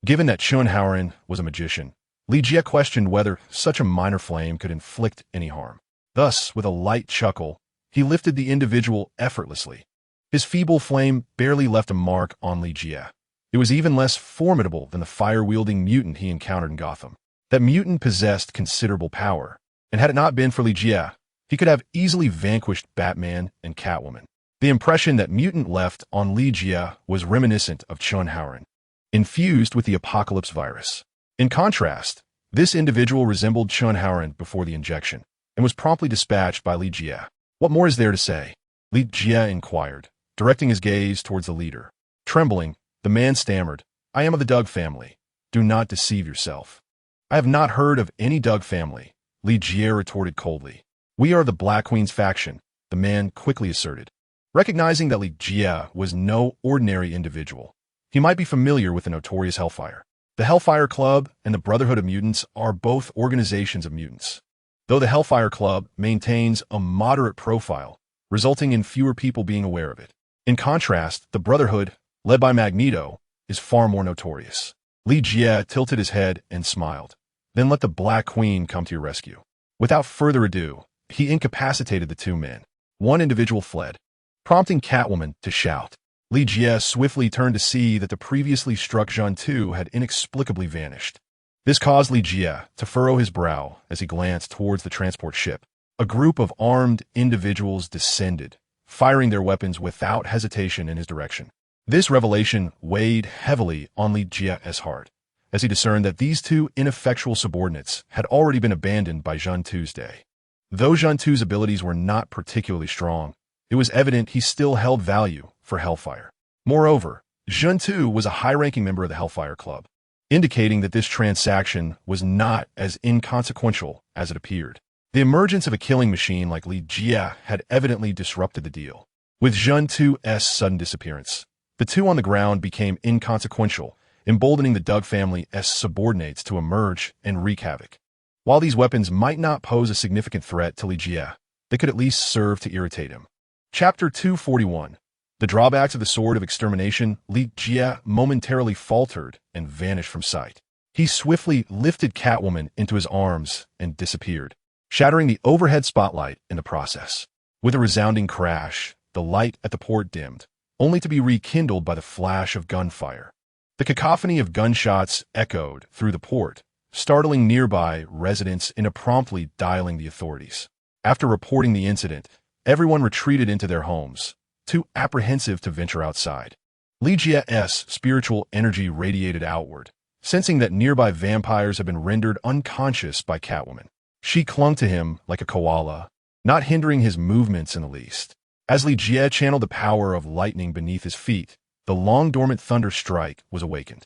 Given that Chunhauren was a magician, Li Jie questioned whether such a minor flame could inflict any harm. Thus, with a light chuckle, he lifted the individual effortlessly. His feeble flame barely left a mark on Li Jie. It was even less formidable than the fire-wielding mutant he encountered in Gotham. That mutant possessed considerable power, and had it not been for Li Jie, he could have easily vanquished Batman and Catwoman. The impression that mutant left on Li Jie was reminiscent of Chunhauren, infused with the apocalypse virus. In contrast, this individual resembled Chunhauren before the injection, and was promptly dispatched by Li Jie. What more is there to say? Li Jie inquired, directing his gaze towards the leader. Trembling, the man stammered, I am of the Doug family. Do not deceive yourself. I have not heard of any Doug family, Li Jie retorted coldly. We are the Black Queen's faction, the man quickly asserted. Recognizing that Li Jie was no ordinary individual, he might be familiar with the notorious Hellfire. The Hellfire Club and the Brotherhood of Mutants are both organizations of mutants. Though the Hellfire Club maintains a moderate profile, resulting in fewer people being aware of it. In contrast, the Brotherhood, led by Magneto, is far more notorious. Li Jie tilted his head and smiled. Then let the Black Queen come to your rescue. Without further ado, he incapacitated the two men. One individual fled, prompting Catwoman to shout. Li Jie swiftly turned to see that the previously struck Zheng Tu had inexplicably vanished. This caused Li Jie to furrow his brow as he glanced towards the transport ship. A group of armed individuals descended, firing their weapons without hesitation in his direction. This revelation weighed heavily on Li Jie's heart, as he discerned that these two ineffectual subordinates had already been abandoned by Zheng Tu's day. Though Zheng Tu's abilities were not particularly strong, it was evident he still held value for Hellfire. Moreover, Zheng Tu was a high-ranking member of the Hellfire Club, indicating that this transaction was not as inconsequential as it appeared. The emergence of a killing machine like Li Jie had evidently disrupted the deal. With Zheng Tu's sudden disappearance, the two on the ground became inconsequential emboldening the Doug family as subordinates to emerge and wreak havoc. While these weapons might not pose a significant threat to Li Jie, they could at least serve to irritate him. Chapter 241. The drawbacks of the Sword of Extermination. Li Jie momentarily faltered and vanished from sight. He swiftly lifted Catwoman into his arms and disappeared, shattering the overhead spotlight in the process. With a resounding crash, the light at the port dimmed, only to be rekindled by the flash of gunfire. The cacophony of gunshots echoed through the port, startling nearby residents into promptly dialing the authorities. After reporting the incident, everyone retreated into their homes, too apprehensive to venture outside. Li Jie's spiritual energy radiated outward, sensing that nearby vampires had been rendered unconscious by Catwoman. She clung to him like a koala, not hindering his movements in the least. As Li Jie channeled the power of lightning beneath his feet, the long-dormant thunder strike was awakened.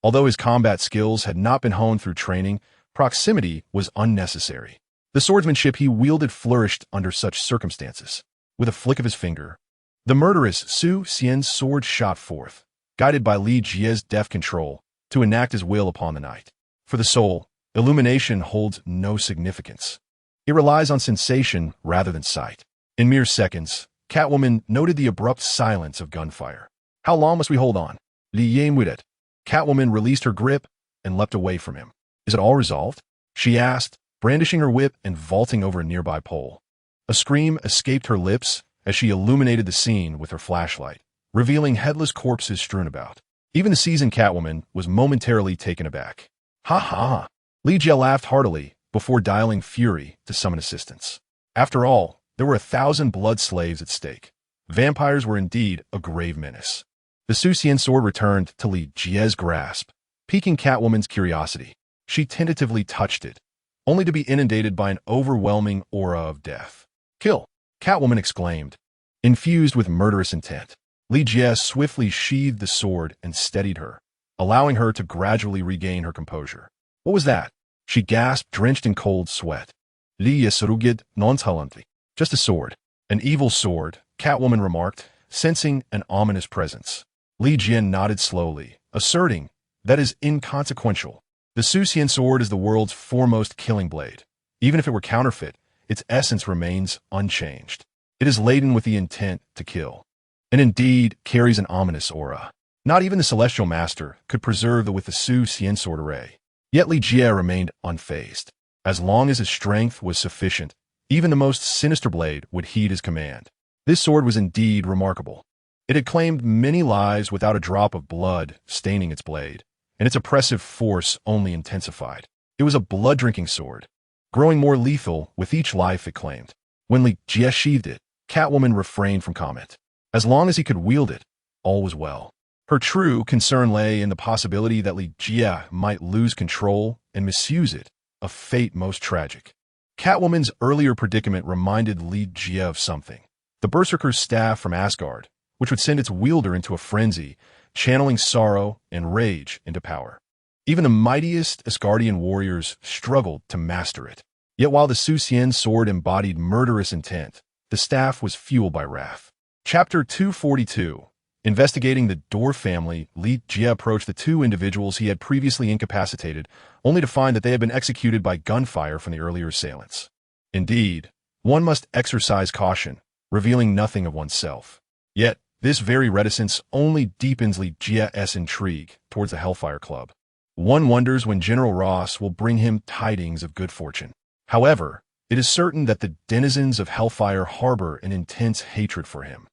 Although his combat skills had not been honed through training, proximity was unnecessary. The swordsmanship he wielded flourished under such circumstances. With a flick of his finger, the murderous Su Xian's sword shot forth, guided by Li Jie's deft control, to enact his will upon the night. For the soul, illumination holds no significance. It relies on sensation rather than sight. In mere seconds, Catwoman noted the abrupt silence of gunfire. How long must we hold on? Li Yan with it. Catwoman released her grip and leapt away from him. Is it all resolved? She asked, brandishing her whip and vaulting over a nearby pole. A scream escaped her lips as she illuminated the scene with her flashlight, revealing headless corpses strewn about. Even the seasoned Catwoman was momentarily taken aback. Ha ha! Li Jie laughed heartily before dialing Fury to summon assistance. After all, there were 1,000 blood slaves at stake. Vampires were indeed a grave menace. The Su Xian sword returned to Li Jie's grasp, piquing Catwoman's curiosity. She tentatively touched it, only to be inundated by an overwhelming aura of death. Kill! Catwoman exclaimed, infused with murderous intent. Li Jie swiftly sheathed the sword and steadied her, allowing her to gradually regain her composure. What was that? She gasped, drenched in cold sweat. Li Yesrugid nonchalantly. Just a sword. An evil sword, Catwoman remarked, sensing an ominous presence. Li Jie nodded slowly, asserting, that is inconsequential. The Su Xian sword is the world's foremost killing blade. Even if it were counterfeit, its essence remains unchanged. It is laden with the intent to kill, and indeed carries an ominous aura. Not even the Celestial Master could preserve with the Su Xian sword array. Yet Li Jie remained unfazed. As long as his strength was sufficient, even the most sinister blade would heed his command. This sword was indeed remarkable. It had claimed many lives without a drop of blood staining its blade, and its oppressive force only intensified. It was a blood-drinking sword, growing more lethal with each life it claimed. When Li Jie sheathed it, Catwoman refrained from comment. As long as he could wield it, all was well. Her true concern lay in the possibility that Li Jie might lose control and misuse it, a fate most tragic. Catwoman's earlier predicament reminded Li Jie of something. The Berserker's staff from Asgard, which would send its wielder into a frenzy, channeling sorrow and rage into power. Even the mightiest Asgardian warriors struggled to master it. Yet while the Su Xian sword embodied murderous intent, the staff was fueled by wrath. Chapter 242. Investigating the Dor family, Li Jie approached the two individuals he had previously incapacitated, only to find that they had been executed by gunfire from the earlier assailants. Indeed, one must exercise caution, revealing nothing of oneself. Yet, this very reticence only deepens Li Jie's intrigue towards the Hellfire Club. One wonders when General Ross will bring him tidings of good fortune. However, it is certain that the denizens of Hellfire harbor an intense hatred for him,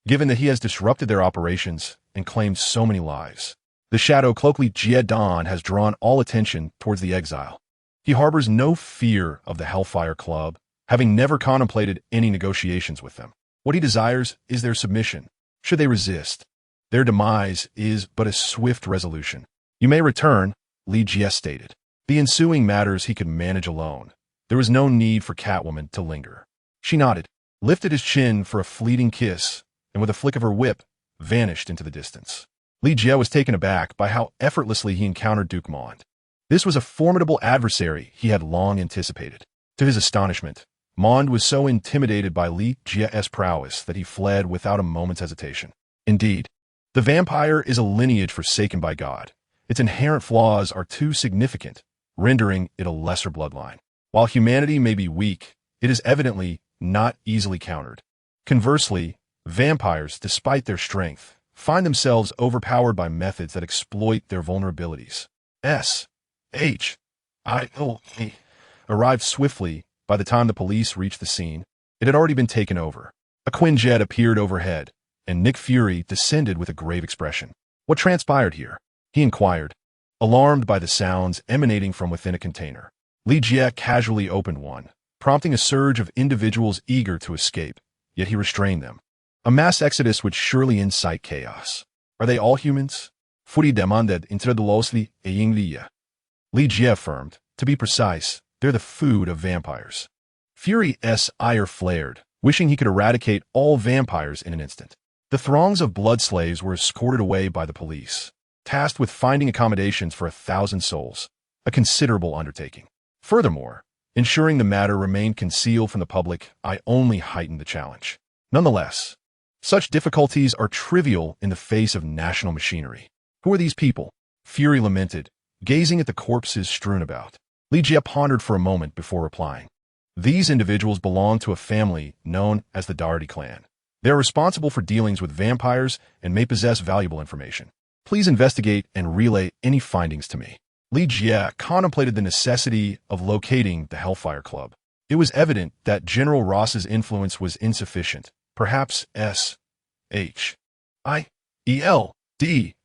given that he has disrupted their operations and claimed so many lives. The shadow cloak Li Jie Dan has drawn all attention towards the exile. He harbors no fear of the Hellfire Club, having never contemplated any negotiations with them. What he desires is their submission. Should they resist, their demise is but a swift resolution. You may return, Li Jie stated. The ensuing matters he could manage alone. There was no need for Catwoman to linger. She nodded, lifted his chin for a fleeting kiss, and with a flick of her whip, vanished into the distance. Li Jie was taken aback by how effortlessly he encountered Duke Mond. This was a formidable adversary he had long anticipated. To his astonishment, Mond was so intimidated by Li Jie's prowess that he fled without a moment's hesitation. Indeed, the vampire is a lineage forsaken by God, its inherent flaws are too significant, rendering it a lesser bloodline. While humanity may be weak, it is evidently not easily countered. Conversely, vampires, despite their strength, find themselves overpowered by methods that exploit their vulnerabilities. S.H.I.O.A. arrived swiftly. By the time the police reached the scene, it had already been taken over. A Quinjet appeared overhead, and Nick Fury descended with a grave expression. "What transpired here?" he inquired, alarmed by the sounds emanating from within a container. Li Jie casually opened one, prompting a surge of individuals eager to escape, yet he restrained them. A mass exodus would surely incite chaos. "Are they all humans?" Fury demanded incredulously e Yinglia. Li Jie affirmed, "To be precise, they're the food of vampires." Fury's ire flared, wishing he could eradicate all vampires in an instant. The throngs of blood slaves were escorted away by the police, tasked with finding accommodations for 1,000 souls, a considerable undertaking. Furthermore, ensuring the matter remained concealed from the public only heightened the challenge. Nonetheless, such difficulties are trivial in the face of national machinery. "Who are these people?" Fury lamented, gazing at the corpses strewn about. Li Jie pondered for a moment before replying. "These individuals belong to a family known as the Doherty clan. They are responsible for dealings with vampires and may possess valuable information. Please investigate and relay any findings to me." Li Jie contemplated the necessity of locating the Hellfire Club. It was evident that General Ross's influence was insufficient. Perhaps S.H.I.E.L.D.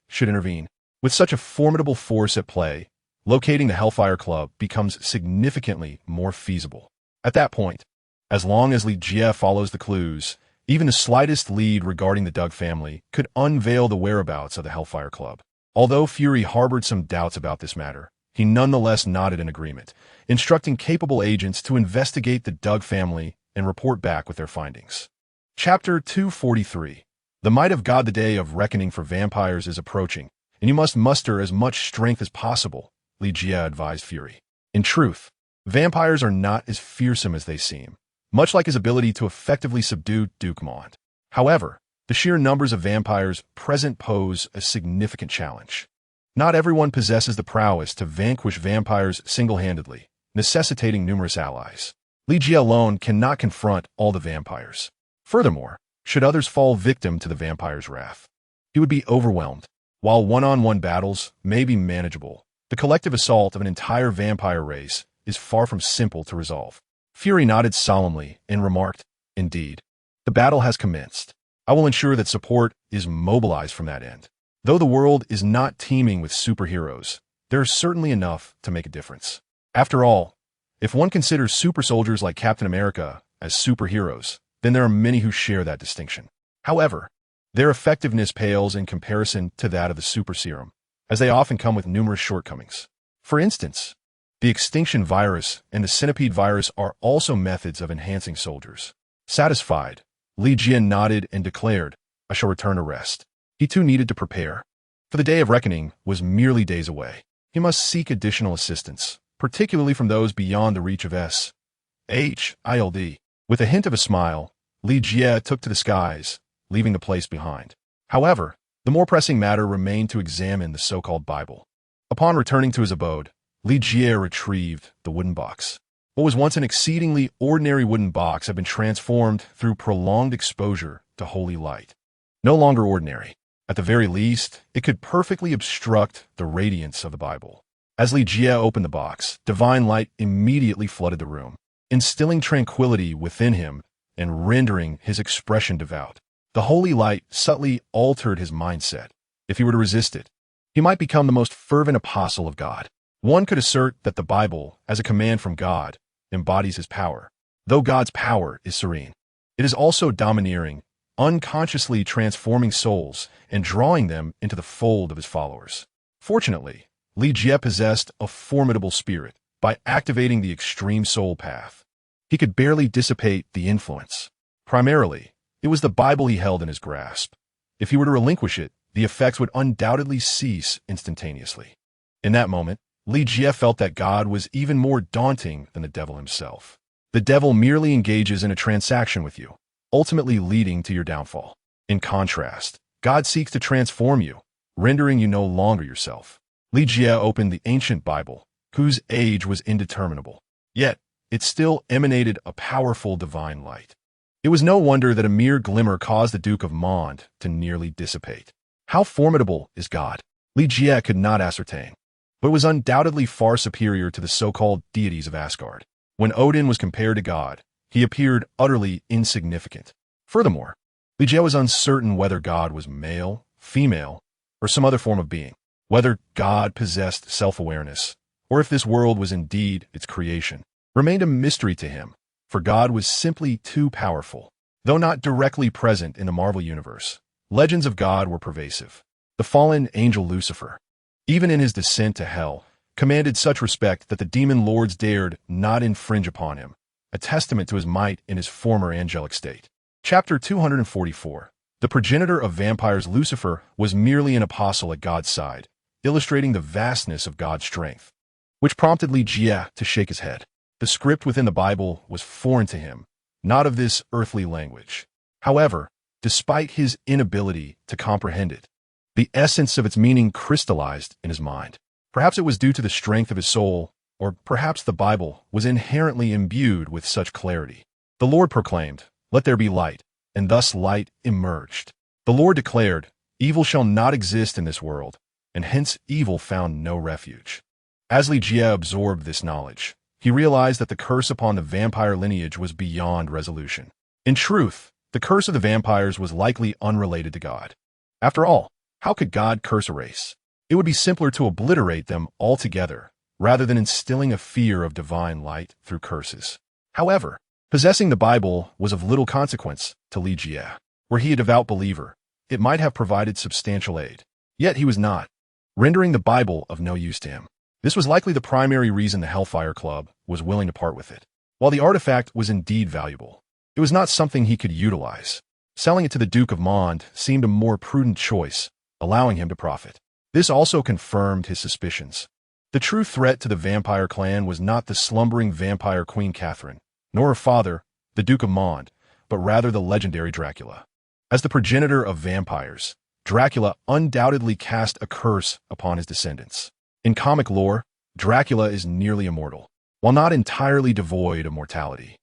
should intervene. With such a formidable force at play, locating the Hellfire Club becomes significantly more feasible. At that point, as long as Li Jie follows the clues, even the slightest lead regarding the Doug family could unveil the whereabouts of the Hellfire Club. Although Fury harbored some doubts about this matter, he nonetheless nodded in agreement, instructing capable agents to investigate the Doug family and report back with their findings. Chapter 243. The might of God. The day of reckoning for vampires is approaching, and you must muster as much strength as possible, Li Jie advised Fury. In truth, vampires are not as fearsome as they seem, much like his ability to effectively subdue Duke Mond. However, the sheer numbers of vampires present pose a significant challenge. Not everyone possesses the prowess to vanquish vampires single-handedly, necessitating numerous allies. Li Jie alone cannot confront all the vampires. Furthermore, should others fall victim to the vampire's wrath, he would be overwhelmed. While one-on-one battles may be manageable, the collective assault of an entire vampire race is far from simple to resolve. Fury nodded solemnly and remarked, "Indeed, the battle has commenced. I will ensure that support is mobilized from that end. Though the world is not teeming with superheroes, there is certainly enough to make a difference. After all, if one considers super soldiers like Captain America as superheroes, then there are many who share that distinction. However, their effectiveness pales in comparison to that of the super serum, as they often come with numerous shortcomings. For instance, the extinction virus and the centipede virus are also methods of enhancing soldiers." Satisfied, Li Jie nodded and declared, "I shall return to rest." He too needed to prepare, for the day of reckoning was merely days away. He must seek additional assistance, particularly from those beyond the reach of S.H.I.L.D. With a hint of a smile, Li Jie took to the skies, leaving the place behind. However, the more pressing matter remained to examine the so-called Bible. Upon returning to his abode, Li Jie retrieved the wooden box. What was once an exceedingly ordinary wooden box had been transformed through prolonged exposure to holy light. No longer ordinary. At the very least, it could perfectly obstruct the radiance of the Bible. As Li Jie opened the box, divine light immediately flooded the room, instilling tranquility within him and rendering his expression devout. The holy light subtly altered his mindset. If he were to resist it, he might become the most fervent apostle of God. One could assert that the Bible, as a command from God, embodies his power. Though God's power is serene, it is also domineering, unconsciously transforming souls and drawing them into the fold of his followers. Fortunately, Li Jie possessed a formidable spirit. By activating the extreme soul path, he could barely dissipate the influence. Primarily, it was the Bible he held in his grasp. If he were to relinquish it, the effects would undoubtedly cease instantaneously. In that moment, Li Jie felt that God was even more daunting than the devil himself. The devil merely engages in a transaction with you, ultimately leading to your downfall. In contrast, God seeks to transform you, rendering you no longer yourself. Li Jie opened the ancient Bible, whose age was indeterminable. Yet, it still emanated a powerful divine light. It was no wonder that a mere glimmer caused the Duke of Mond to nearly dissipate. How formidable is God? Li Jie could not ascertain, but was undoubtedly far superior to the so-called deities of Asgard. When Odin was compared to God, he appeared utterly insignificant. Furthermore, Li Jie was uncertain whether God was male, female, or some other form of being, whether God possessed self-awareness, or if this world was indeed its creation, remained a mystery to him, for God was simply too powerful. Though not directly present in the Marvel Universe, legends of God were pervasive. The fallen angel Lucifer, even in his descent to hell, commanded such respect that the demon lords dared not infringe upon him, a testament to his might in his former angelic state. Chapter 244. The progenitor of vampires Lucifer was merely an apostle at God's side, illustrating the vastness of God's strength, which prompted Li Jie to shake his head. The script within the Bible was foreign to him, not of this earthly language. However, despite his inability to comprehend it, the essence of its meaning crystallized in his mind. Perhaps it was due to the strength of his soul, or perhaps the Bible was inherently imbued with such clarity. The Lord proclaimed, "Let there be light," and thus light emerged. The Lord declared, "Evil shall not exist in this world," and hence evil found no refuge. As Li Jie absorbed this knowledge, he realized that the curse upon the vampire lineage was beyond resolution. In truth, the curse of the vampires was likely unrelated to God. After all, how could God curse a race? It would be simpler to obliterate them altogether, rather than instilling a fear of divine light through curses. However, possessing the Bible was of little consequence to Li Jie. Were he a devout believer, it might have provided substantial aid. Yet he was not, rendering the Bible of no use to him. This was likely the primary reason the Hellfire Club was willing to part with it. While the artifact was indeed valuable, it was not something he could utilize. Selling it to the Duke of Mond seemed a more prudent choice, allowing him to profit. This also confirmed his suspicions. The true threat to the vampire clan was not the slumbering vampire Queen Catherine, nor her father, the Duke of Mond, but rather the legendary Dracula. As the progenitor of vampires, Dracula undoubtedly cast a curse upon his descendants. In comic lore, Dracula is nearly immortal, while not entirely devoid of mortality.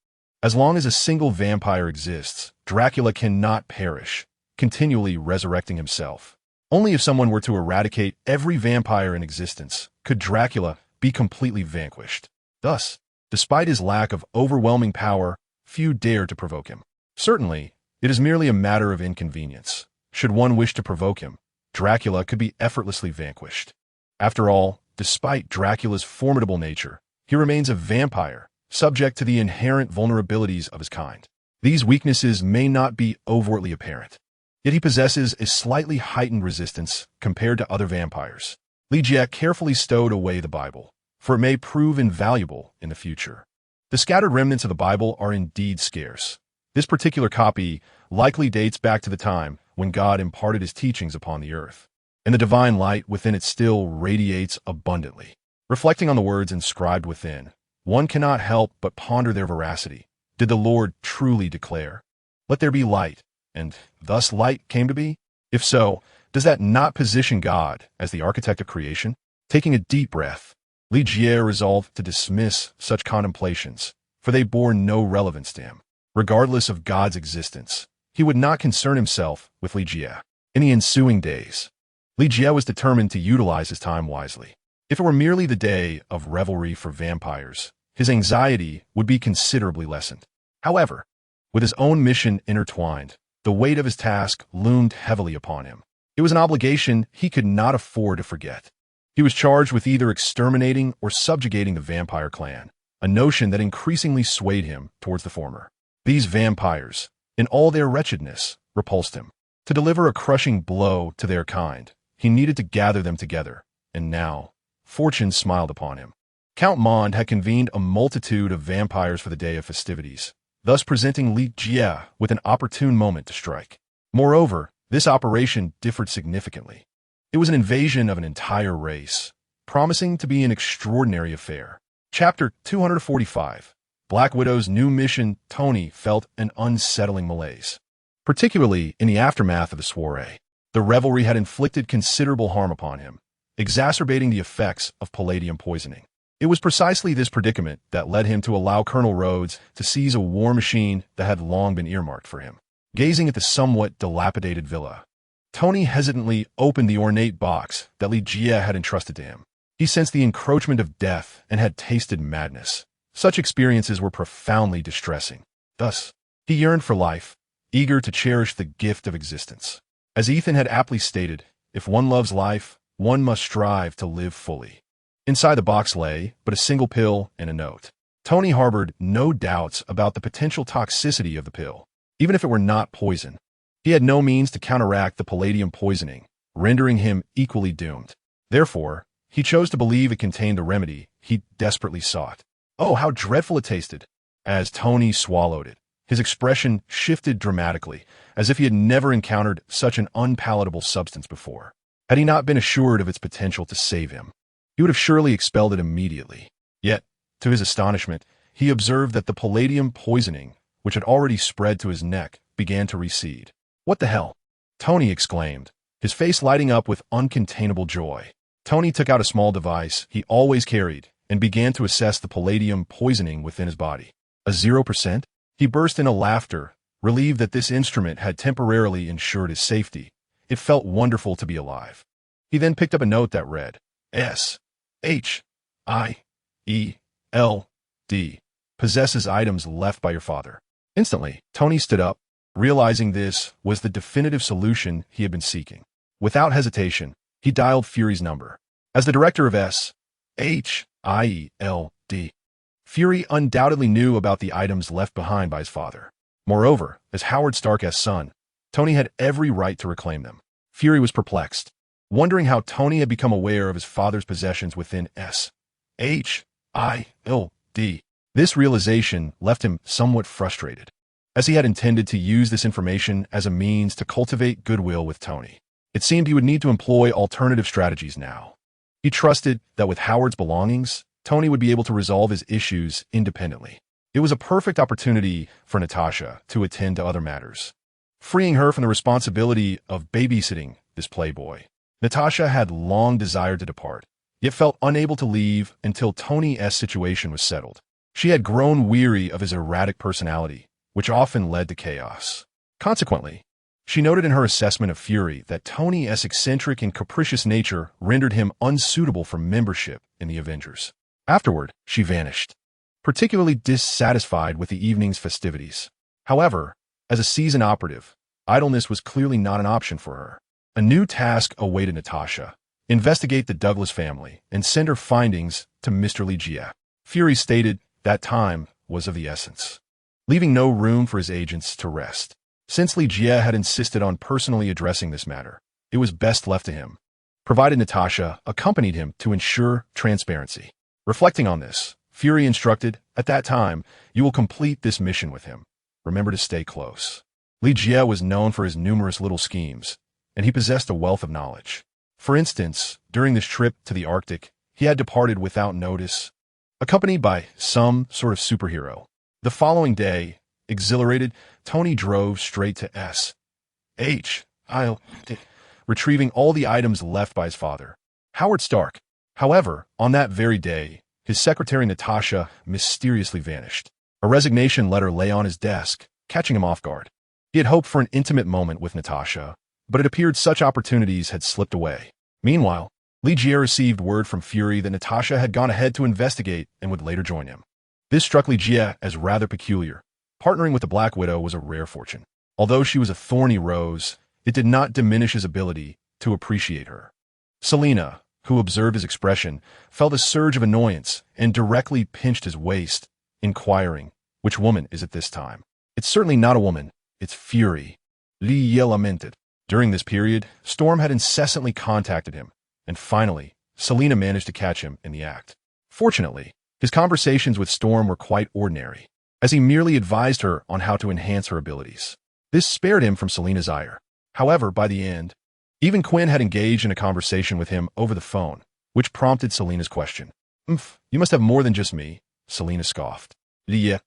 As long as a single vampire exists, Dracula cannot perish, continually resurrecting himself. Only if someone were to eradicate every vampire in existence could Dracula be completely vanquished. Thus, despite his lack of overwhelming power, few dare to provoke him. Certainly, it is merely a matter of inconvenience. Should one wish to provoke him, Dracula could be effortlessly vanquished. After all, despite Dracula's formidable nature, he remains a vampire, subject to the inherent vulnerabilities of his kind. These weaknesses may not be overtly apparent, yet he possesses a slightly heightened resistance compared to other vampires. Li Jie carefully stowed away the Bible, for it may prove invaluable in the future. The scattered remnants of the Bible are indeed scarce. This particular copy likely dates back to the time when God imparted his teachings upon the earth, and the divine light within it still radiates abundantly. Reflecting on the words inscribed within, one cannot help but ponder their veracity. Did the Lord truly declare, "Let there be light," and thus light came to be? If so, does that not position God as the architect of creation? Taking a deep breath, Li Jie resolved to dismiss such contemplations, for they bore no relevance to him. Regardless of God's existence, he would not concern himself with Li Jie. In the ensuing days, Li Jie was determined to utilize his time wisely. If it were merely the day of revelry for vampires, his anxiety would be considerably lessened. However, with his own mission intertwined, the weight of his task loomed heavily upon him. It was an obligation he could not afford to forget. He was charged with either exterminating or subjugating the vampire clan, a notion that increasingly swayed him towards the former. These vampires, in all their wretchedness, repulsed him. To deliver a crushing blow to their kind, he needed to gather them together, and now, fortune smiled upon him. Count Mond had convened a multitude of vampires for the day of festivities, thus presenting Li Jie with an opportune moment to strike. Moreover, this operation differed significantly. It was an invasion of an entire race, promising to be an extraordinary affair. Chapter 245. Black Widow's new mission. Tony felt an unsettling malaise, particularly in the aftermath of the soiree. The revelry had inflicted considerable harm upon him, exacerbating the effects of palladium poisoning. It was precisely this predicament that led him to allow Colonel Rhodes to seize a war machine that had long been earmarked for him. Gazing at the somewhat dilapidated villa, Tony hesitantly opened the ornate box that Li Jie had entrusted to him. He sensed the encroachment of death and had tasted madness. Such experiences were profoundly distressing. Thus, he yearned for life, eager to cherish the gift of existence. As Ethan had aptly stated, if one loves life, one must strive to live fully. Inside the box lay but a single pill and a note. Tony harbored no doubts about the potential toxicity of the pill, even if it were not poison. He had no means to counteract the palladium poisoning, rendering him equally doomed. Therefore, he chose to believe it contained the remedy he desperately sought. Oh, how dreadful it tasted! As Tony swallowed it, his expression shifted dramatically, as if he had never encountered such an unpalatable substance before. Had he not been assured of its potential to save him, he would have surely expelled it immediately. Yet, to his astonishment, he observed that the palladium poisoning, which had already spread to his neck, began to recede. "What the hell?" Tony exclaimed, his face lighting up with uncontainable joy. Tony took out a small device he always carried and began to assess the palladium poisoning within his body. A 0%? He burst into laughter, relieved that this instrument had temporarily ensured his safety. It felt wonderful to be alive. He then picked up a note that read, S-H-I-E-L-D. Possesses items left by your father. Instantly, Tony stood up, realizing this was the definitive solution he had been seeking. Without hesitation, he dialed Fury's number. As the director of S-H-I-E-L-D, Fury undoubtedly knew about the items left behind by his father. Moreover, as Howard Stark's son, Tony had every right to reclaim them. Fury was perplexed, wondering how Tony had become aware of his father's possessions within S-H-I-L-D. This realization left him somewhat frustrated, as he had intended to use this information as a means to cultivate goodwill with Tony. It seemed he would need to employ alternative strategies now. He trusted that with Howard's belongings, Tony would be able to resolve his issues independently. It was a perfect opportunity for Natasha to attend to other matters, freeing her from the responsibility of babysitting this playboy. Natasha had long desired to depart, yet felt unable to leave until Tony's situation was settled. She had grown weary of his erratic personality, which often led to chaos. Consequently, she noted in her assessment of Fury that Tony's eccentric and capricious nature rendered him unsuitable for membership in the Avengers. Afterward, she vanished, particularly dissatisfied with the evening's festivities. However, as a seasoned operative, idleness was clearly not an option for her. A new task awaited Natasha: investigate the Douglas family and send her findings to Mr. Li Jie. Fury stated that time was of the essence, leaving no room for his agents to rest. Since Li Jie had insisted on personally addressing this matter, it was best left to him, provided Natasha accompanied him to ensure transparency. Reflecting on this, Fury instructed, "At that time, you will complete this mission with him. Remember to stay close." Li Jie was known for his numerous little schemes, and he possessed a wealth of knowledge. For instance, during this trip to the Arctic, he had departed without notice, accompanied by some sort of superhero. The following day, exhilarated, Tony drove straight to S-H-I-L-D, retrieving all the items left by his father, Howard Stark. However, on that very day, his secretary Natasha mysteriously vanished. A resignation letter lay on his desk, catching him off guard. He had hoped for an intimate moment with Natasha, but it appeared such opportunities had slipped away. Meanwhile, Li Jie received word from Fury that Natasha had gone ahead to investigate and would later join him. This struck Li Jie as rather peculiar. Partnering with the Black Widow was a rare fortune. Although she was a thorny rose, it did not diminish his ability to appreciate her. Selina, who observed his expression, felt a surge of annoyance and directly pinched his waist, inquiring, "Which woman is it this time?" "It's certainly not a woman. It's Fury," Li Jie lamented. During this period, Storm had incessantly contacted him, and finally, Selina managed to catch him in the act. Fortunately, his conversations with Storm were quite ordinary, as he merely advised her on how to enhance her abilities. This spared him from Selina's ire. However, by the end, even Quinn had engaged in a conversation with him over the phone, which prompted Selina's question. You must have more than just me," Selina scoffed. Li Jie,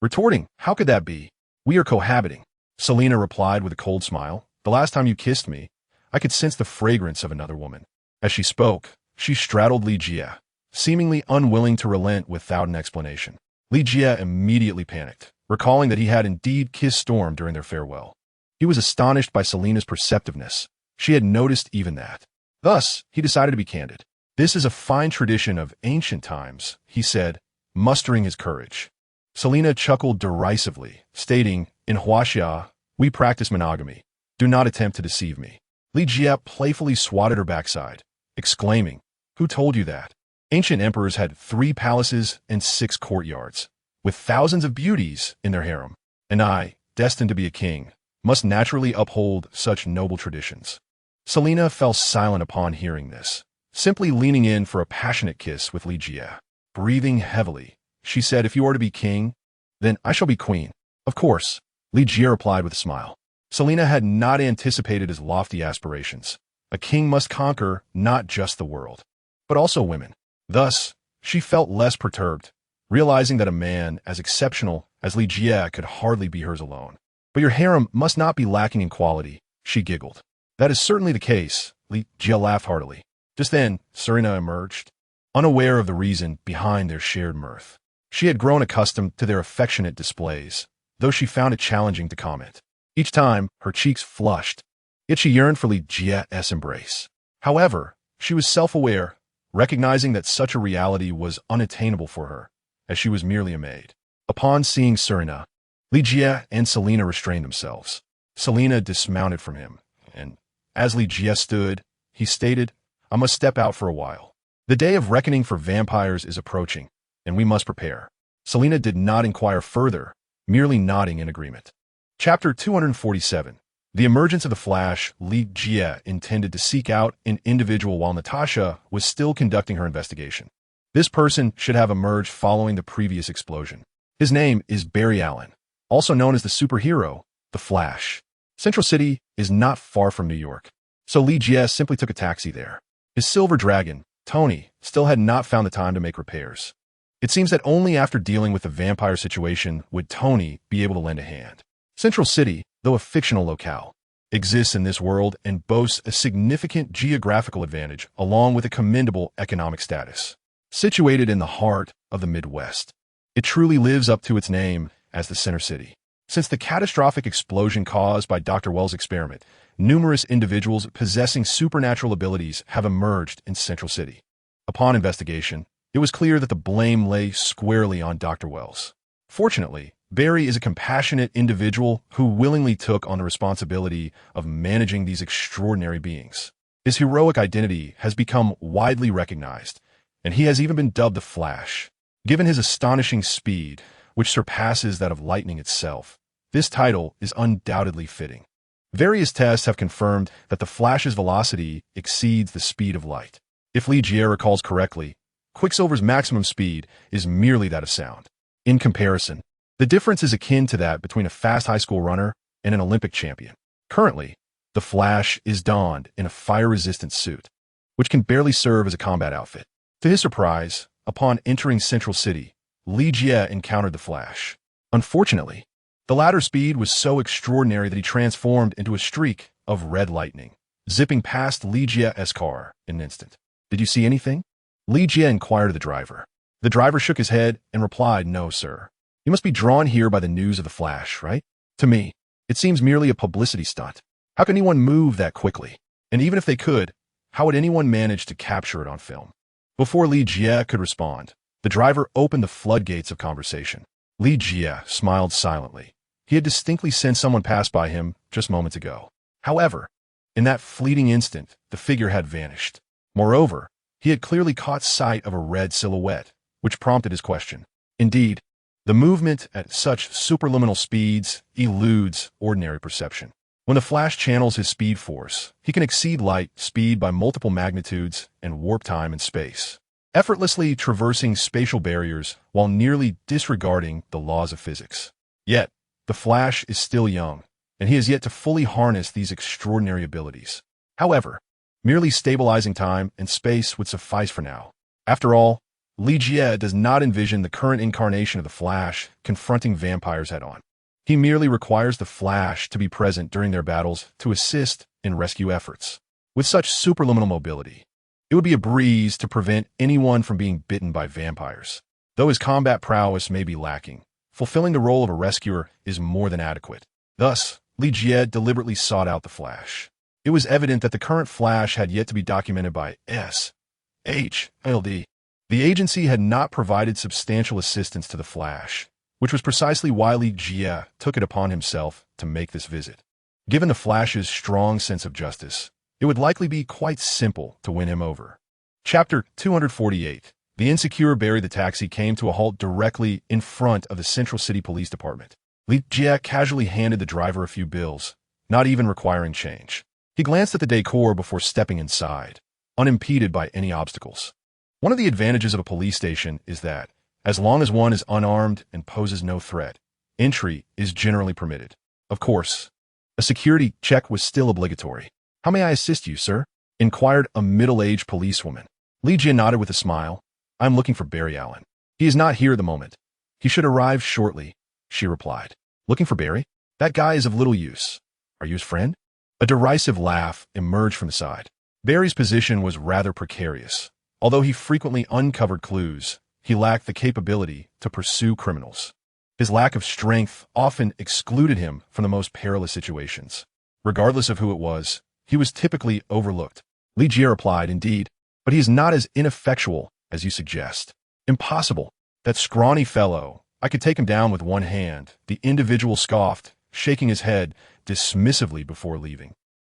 retorting, "How could that be? We are cohabiting." Selina replied with a cold smile, "The last time you kissed me, I could sense the fragrance of another woman." As she spoke, she straddled Li Jie, seemingly unwilling to relent without an explanation. Li Jie immediately panicked, recalling that he had indeed kissed Storm during their farewell. He was astonished by Selina's perceptiveness. She had noticed even that. Thus, he decided to be candid. "This is a fine tradition of ancient times," he said, mustering his courage. Selina chuckled derisively, stating, "In Huaxia, we practice monogamy. Do not attempt to deceive me." Li Jie playfully swatted her backside, exclaiming, "Who told you that? Ancient emperors had 3 palaces and 6 courtyards, with thousands of beauties in their harem, and I, destined to be a king, must naturally uphold such noble traditions." Selina fell silent upon hearing this, simply leaning in for a passionate kiss with Li Jie. Breathing heavily, she said, "If you are to be king, then I shall be queen." "Of course," Li Jie replied with a smile. Selina had not anticipated his lofty aspirations. A king must conquer not just the world, but also women. Thus, she felt less perturbed, realizing that a man as exceptional as Li Jie could hardly be hers alone. "But your harem must not be lacking in quality," she giggled. "That is certainly the case," Li Jie laughed heartily. Just then, Serena emerged, unaware of the reason behind their shared mirth. She had grown accustomed to their affectionate displays, though she found it challenging to comment. Each time, her cheeks flushed, yet she yearned for Li Jie's embrace. However, she was self-aware, recognizing that such a reality was unattainable for her, as she was merely a maid. Upon seeing Serena, Li Jie and Selina restrained themselves. Selina dismounted from him, and as Li Jie stood, he stated, "I must step out for a while. The day of reckoning for vampires is approaching, and we must prepare." Selina did not inquire further, merely nodding in agreement. Chapter 247. The emergence of the Flash. Li Jie intended to seek out an individual while Natasha was still conducting her investigation. This person should have emerged following the previous explosion. His name is Barry Allen, also known as the superhero, the Flash. Central City is not far from New York, so Li Jie simply took a taxi there. His silver dragon, Tony, still had not found the time to make repairs. It seems that only after dealing with the vampire situation would Tony be able to lend a hand. Central City, though a fictional locale, exists in this world and boasts a significant geographical advantage along with a commendable economic status. Situated in the heart of the Midwest, it truly lives up to its name as the Center City. Since the catastrophic explosion caused by Dr. Wells' experiment, numerous individuals possessing supernatural abilities have emerged in Central City. Upon investigation, it was clear that the blame lay squarely on Dr. Wells. Fortunately, Barry is a compassionate individual who willingly took on the responsibility of managing these extraordinary beings. His heroic identity has become widely recognized, and he has even been dubbed the Flash. Given his astonishing speed, which surpasses that of lightning itself, this title is undoubtedly fitting. Various tests have confirmed that the Flash's velocity exceeds the speed of light. If Li Jie recalls correctly, Quicksilver's maximum speed is merely that of sound. In comparison, the difference is akin to that between a fast high school runner and an Olympic champion. Currently, the Flash is donned in a fire-resistant suit, which can barely serve as a combat outfit. To his surprise, upon entering Central City, Li Jie encountered the Flash. Unfortunately, the latter's speed was so extraordinary that he transformed into a streak of red lightning, zipping past Li Jie's car in an instant. "Did you see anything?" Li Jie inquired of the driver. The driver shook his head and replied, "No, sir. You must be drawn here by the news of the Flash, right? To me, it seems merely a publicity stunt. How can anyone move that quickly? And even if they could, how would anyone manage to capture it on film?" Before Li Jie could respond, the driver opened the floodgates of conversation. Li Jie smiled silently. He had distinctly sensed someone pass by him just moments ago. However, in that fleeting instant, the figure had vanished. Moreover, he had clearly caught sight of a red silhouette, which prompted his question. Indeed, the movement at such superluminal speeds eludes ordinary perception. When the Flash channels his speed force, he can exceed light speed by multiple magnitudes and warp time and space, effortlessly traversing spatial barriers while nearly disregarding the laws of physics. Yet, the Flash is still young, and he has yet to fully harness these extraordinary abilities. However, merely stabilizing time and space would suffice for now. After all, Li Jie does not envision the current incarnation of the Flash confronting vampires head-on. He merely requires the Flash to be present during their battles to assist in rescue efforts. With such superluminal mobility, It would be a breeze to prevent anyone from being bitten by vampires. Though his combat prowess may be lacking, fulfilling the role of a rescuer is more than adequate. Thus, Li Jie deliberately sought out the Flash. It was evident that the current Flash had yet to be documented by SHLD. The agency had not provided substantial assistance to the Flash, which was precisely why Li Jie took it upon himself to make this visit. Given the Flash's strong sense of justice, it would likely be quite simple to win him over. Chapter 248. The insecure Barry the taxi came to a halt directly in front of the Central City Police Department. Li Jie casually handed the driver a few bills, not even requiring change. He glanced at the decor before stepping inside, unimpeded by any obstacles. One of the advantages of a police station is that, as long as one is unarmed and poses no threat, entry is generally permitted. Of course, a security check was still obligatory. "How may I assist you, sir?" inquired a middle-aged policewoman. Li Jie nodded with a smile. "I'm looking for Barry Allen. He is not here at the moment. He should arrive shortly," she replied. "Looking for Barry? That guy is of little use. Are you his friend?" A derisive laugh emerged from the side. Barry's position was rather precarious. Although he frequently uncovered clues, he lacked the capability to pursue criminals. His lack of strength often excluded him from the most perilous situations. Regardless of who it was, he was typically overlooked. Li Jie replied, "Indeed, but he is not as ineffectual as you suggest." "Impossible. That scrawny fellow. I could take him down with one hand," the individual scoffed, shaking his head dismissively before leaving.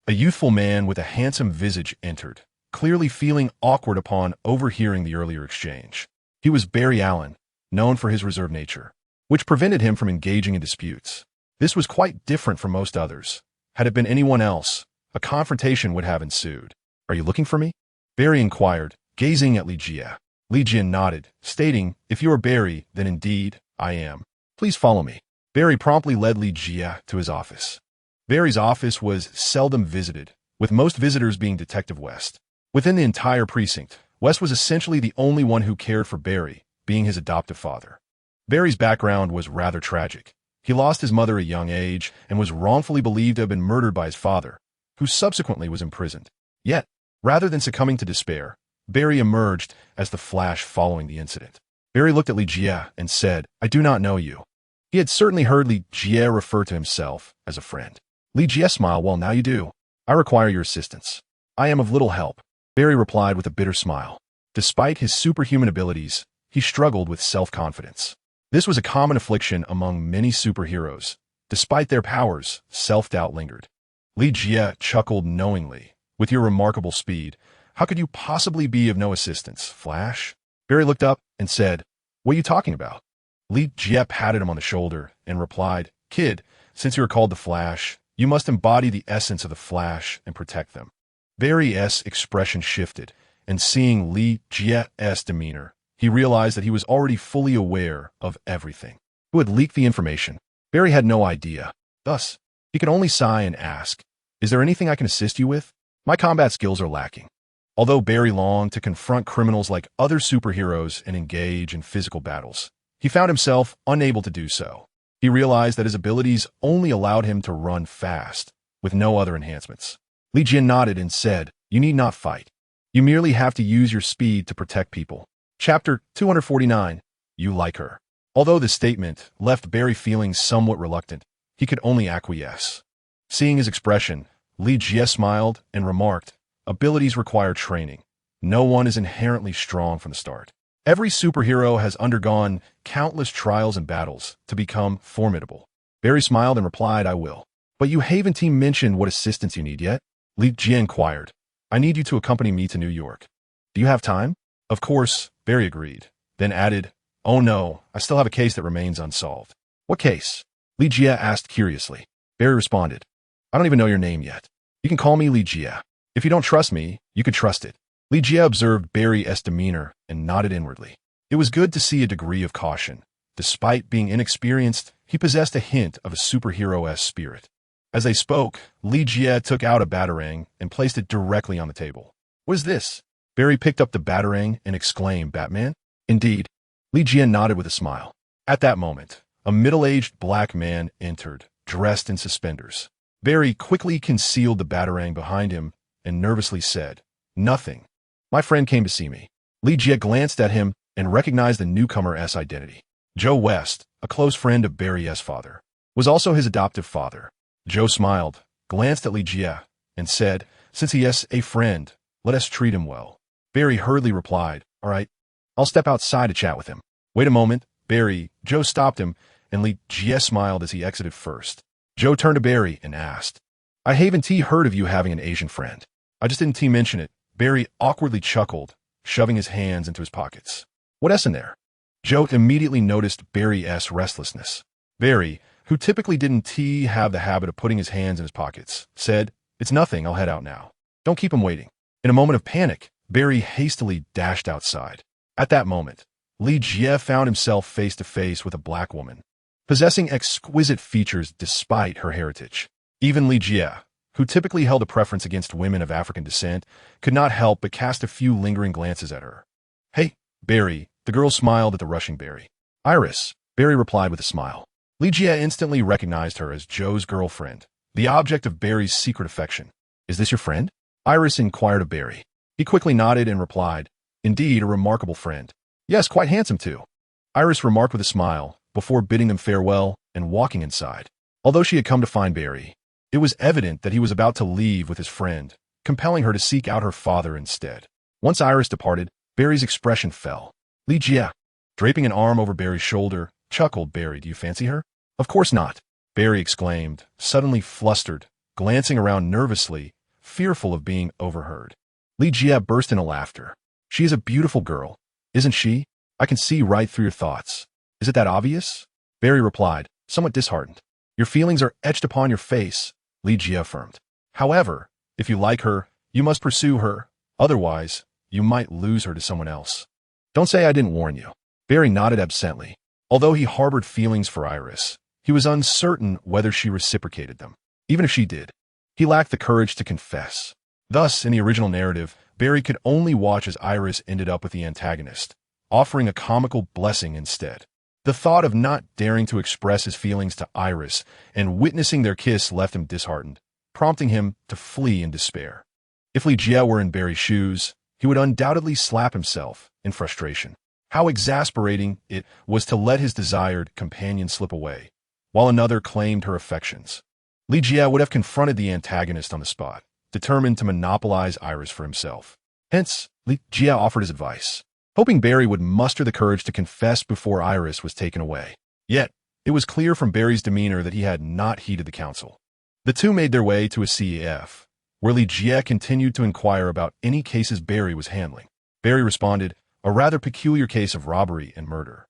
A youthful man with a handsome visage entered, clearly feeling awkward upon overhearing the earlier exchange. He was Barry Allen, known for his reserved nature, which prevented him from engaging in disputes. This was quite different from most others. Had it been anyone else, a confrontation would have ensued. "Are you looking for me?" Barry inquired, gazing at Li Jie. Li Jie nodded, stating, "If you are Barry, then indeed, I am. Please follow me." Barry promptly led Li Jie to his office. Barry's office was seldom visited, with most visitors being Detective West. Within the entire precinct, West was essentially the only one who cared for Barry, being his adoptive father. Barry's background was rather tragic. He lost his mother at a young age and was wrongfully believed to have been murdered by his father, who subsequently was imprisoned. Yet, rather than succumbing to despair, Barry emerged as the Flash following the incident. Barry looked at Li Jie and said, "I do not know you." He had certainly heard Li Jie refer to himself as a friend. Li Jie smiled. "Well, now you do. I require your assistance." "I am of little help," Barry replied with a bitter smile. Despite his superhuman abilities, he struggled with self-confidence. This was a common affliction among many superheroes. Despite their powers, self-doubt lingered. Li Jie chuckled knowingly. "With your remarkable speed, how could you possibly be of no assistance, Flash?" Barry looked up and said, "What are you talking about?" Li Jie patted him on the shoulder and replied, "Kid, since you are called the Flash, you must embody the essence of the Flash and protect them." Barry's expression shifted, and seeing Li Jie's demeanor, he realized that he was already fully aware of everything. Who had leaked the information? Barry had no idea. Thus, he could only sigh and ask, "Is there anything I can assist you with? My combat skills are lacking." Although Barry longed to confront criminals like other superheroes and engage in physical battles, he found himself unable to do so. He realized that his abilities only allowed him to run fast, with no other enhancements. Li Jie nodded and said, "You need not fight. You merely have to use your speed to protect people." Chapter 249. You like her. Although this statement left Barry feeling somewhat reluctant, he could only acquiesce. Seeing his expression, Li Jie smiled and remarked, "Abilities require training. No one is inherently strong from the start. Every superhero has undergone countless trials and battles to become formidable." Barry smiled and replied, "I will. But you haven't even mentioned what assistance you need yet." Li Jie inquired, "I need you to accompany me to New York. Do you have time?" "Of course," Barry agreed, then added, "Oh no, I still have a case that remains unsolved." "What case?" Li Jie asked curiously. Barry responded, "I don't even know your name yet. You can call me Li Jie. If you don't trust me, you could trust it." Li Jie observed Barry's demeanor and nodded inwardly. It was good to see a degree of caution. Despite being inexperienced, he possessed a hint of a superhero-esque spirit. As they spoke, Li Jie took out a batarang and placed it directly on the table. "What is this?" Barry picked up the batarang and exclaimed, "Batman?" "Indeed." Li Jie nodded with a smile. At that moment, a middle-aged black man entered, dressed in suspenders. Barry quickly concealed the batarang behind him and nervously said, "Nothing." My friend came to see me. Li Jie glanced at him and recognized the newcomer's identity. Joe West, a close friend of Barry's father, was also his adoptive father. Joe smiled, glanced at Li Jie, and said, "Since he is a friend, let us treat him well." Barry hurriedly replied, "All right, I'll step outside to chat with him." "Wait a moment, Barry." Joe stopped him, and Li Jie smiled as he exited first. Joe turned to Barry and asked, "I haven't heard of you having an Asian friend." "I just didn't mention it." Barry awkwardly chuckled, shoving his hands into his pockets. "What's in there?" Joe immediately noticed Barry's restlessness. Barry, who typically didn't have the habit of putting his hands in his pockets, said, "It's nothing, I'll head out now. Don't keep him waiting." In a moment of panic, Barry hastily dashed outside. At that moment, Li Jie found himself face to face with a black woman, possessing exquisite features despite her heritage. Even Li Jie, who typically held a preference against women of African descent, could not help but cast a few lingering glances at her. "Hey, Barry," the girl smiled at the rushing Barry. "Iris," Barry replied with a smile. Li Jie instantly recognized her as Joe's girlfriend, the object of Barry's secret affection. "Is this your friend?" Iris inquired of Barry. He quickly nodded and replied, "Indeed, a remarkable friend. Yes, quite handsome too." Iris remarked with a smile, before bidding them farewell and walking inside. Although she had come to find Barry, it was evident that he was about to leave with his friend, compelling her to seek out her father instead. Once Iris departed, Barry's expression fell. Li Jie, draping an arm over Barry's shoulder, chuckled. "Barry, do you fancy her?" "Of course not," Barry exclaimed, suddenly flustered, glancing around nervously, fearful of being overheard. Li Jie burst into laughter. "She is a beautiful girl, isn't she? I can see right through your thoughts. Is it that obvious?" Barry replied, somewhat disheartened. "Your feelings are etched upon your face," Li Jie affirmed. "However, if you like her, you must pursue her. Otherwise, you might lose her to someone else." "Don't say I didn't warn you." Barry nodded absently. Although he harbored feelings for Iris, he was uncertain whether she reciprocated them. Even if she did, he lacked the courage to confess. Thus, in the original narrative, Barry could only watch as Iris ended up with the antagonist, offering a comical blessing instead. The thought of not daring to express his feelings to Iris and witnessing their kiss left him disheartened, prompting him to flee in despair. If Li Jie were in Barry's shoes, he would undoubtedly slap himself in frustration. How exasperating it was to let his desired companion slip away, while another claimed her affections. Li Jie would have confronted the antagonist on the spot, determined to monopolize Iris for himself. Hence, Li Jie offered his advice, hoping Barry would muster the courage to confess before Iris was taken away. Yet, it was clear from Barry's demeanor that he had not heeded the counsel. The two made their way to a CEF, where Li Jie continued to inquire about any cases Barry was handling. Barry responded, "A rather peculiar case of robbery and murder.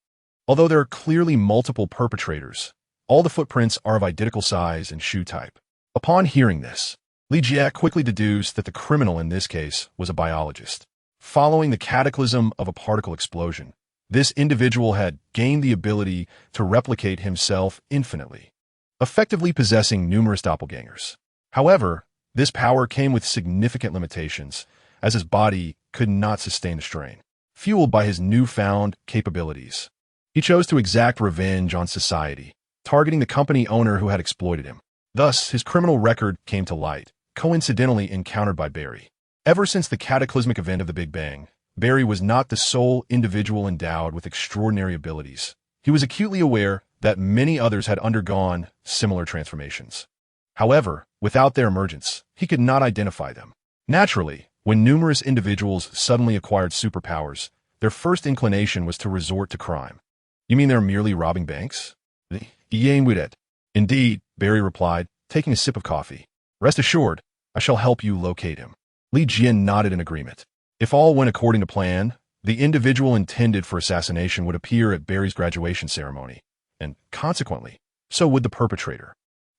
Although there are clearly multiple perpetrators, all the footprints are of identical size and shoe type." Upon hearing this, Li Jie quickly deduced that the criminal in this case was a biologist. Following the cataclysm of a particle explosion, this individual had gained the ability to replicate himself infinitely, effectively possessing numerous doppelgangers. However, this power came with significant limitations, as his body could not sustain the strain. Fueled by his newfound capabilities, he chose to exact revenge on society, targeting the company owner who had exploited him. Thus, his criminal record came to light, coincidentally encountered by Barry. Ever since the cataclysmic event of the Big Bang, Barry was not the sole individual endowed with extraordinary abilities. He was acutely aware that many others had undergone similar transformations. However, without their emergence, he could not identify them. Naturally, when numerous individuals suddenly acquired superpowers, their first inclination was to resort to crime. "You mean they're merely robbing banks?" "Indeed," Barry replied, taking a sip of coffee. "Rest assured, I shall help you locate him." Li Jie nodded in agreement. If all went according to plan, the individual intended for assassination would appear at Barry's graduation ceremony, and consequently, so would the perpetrator.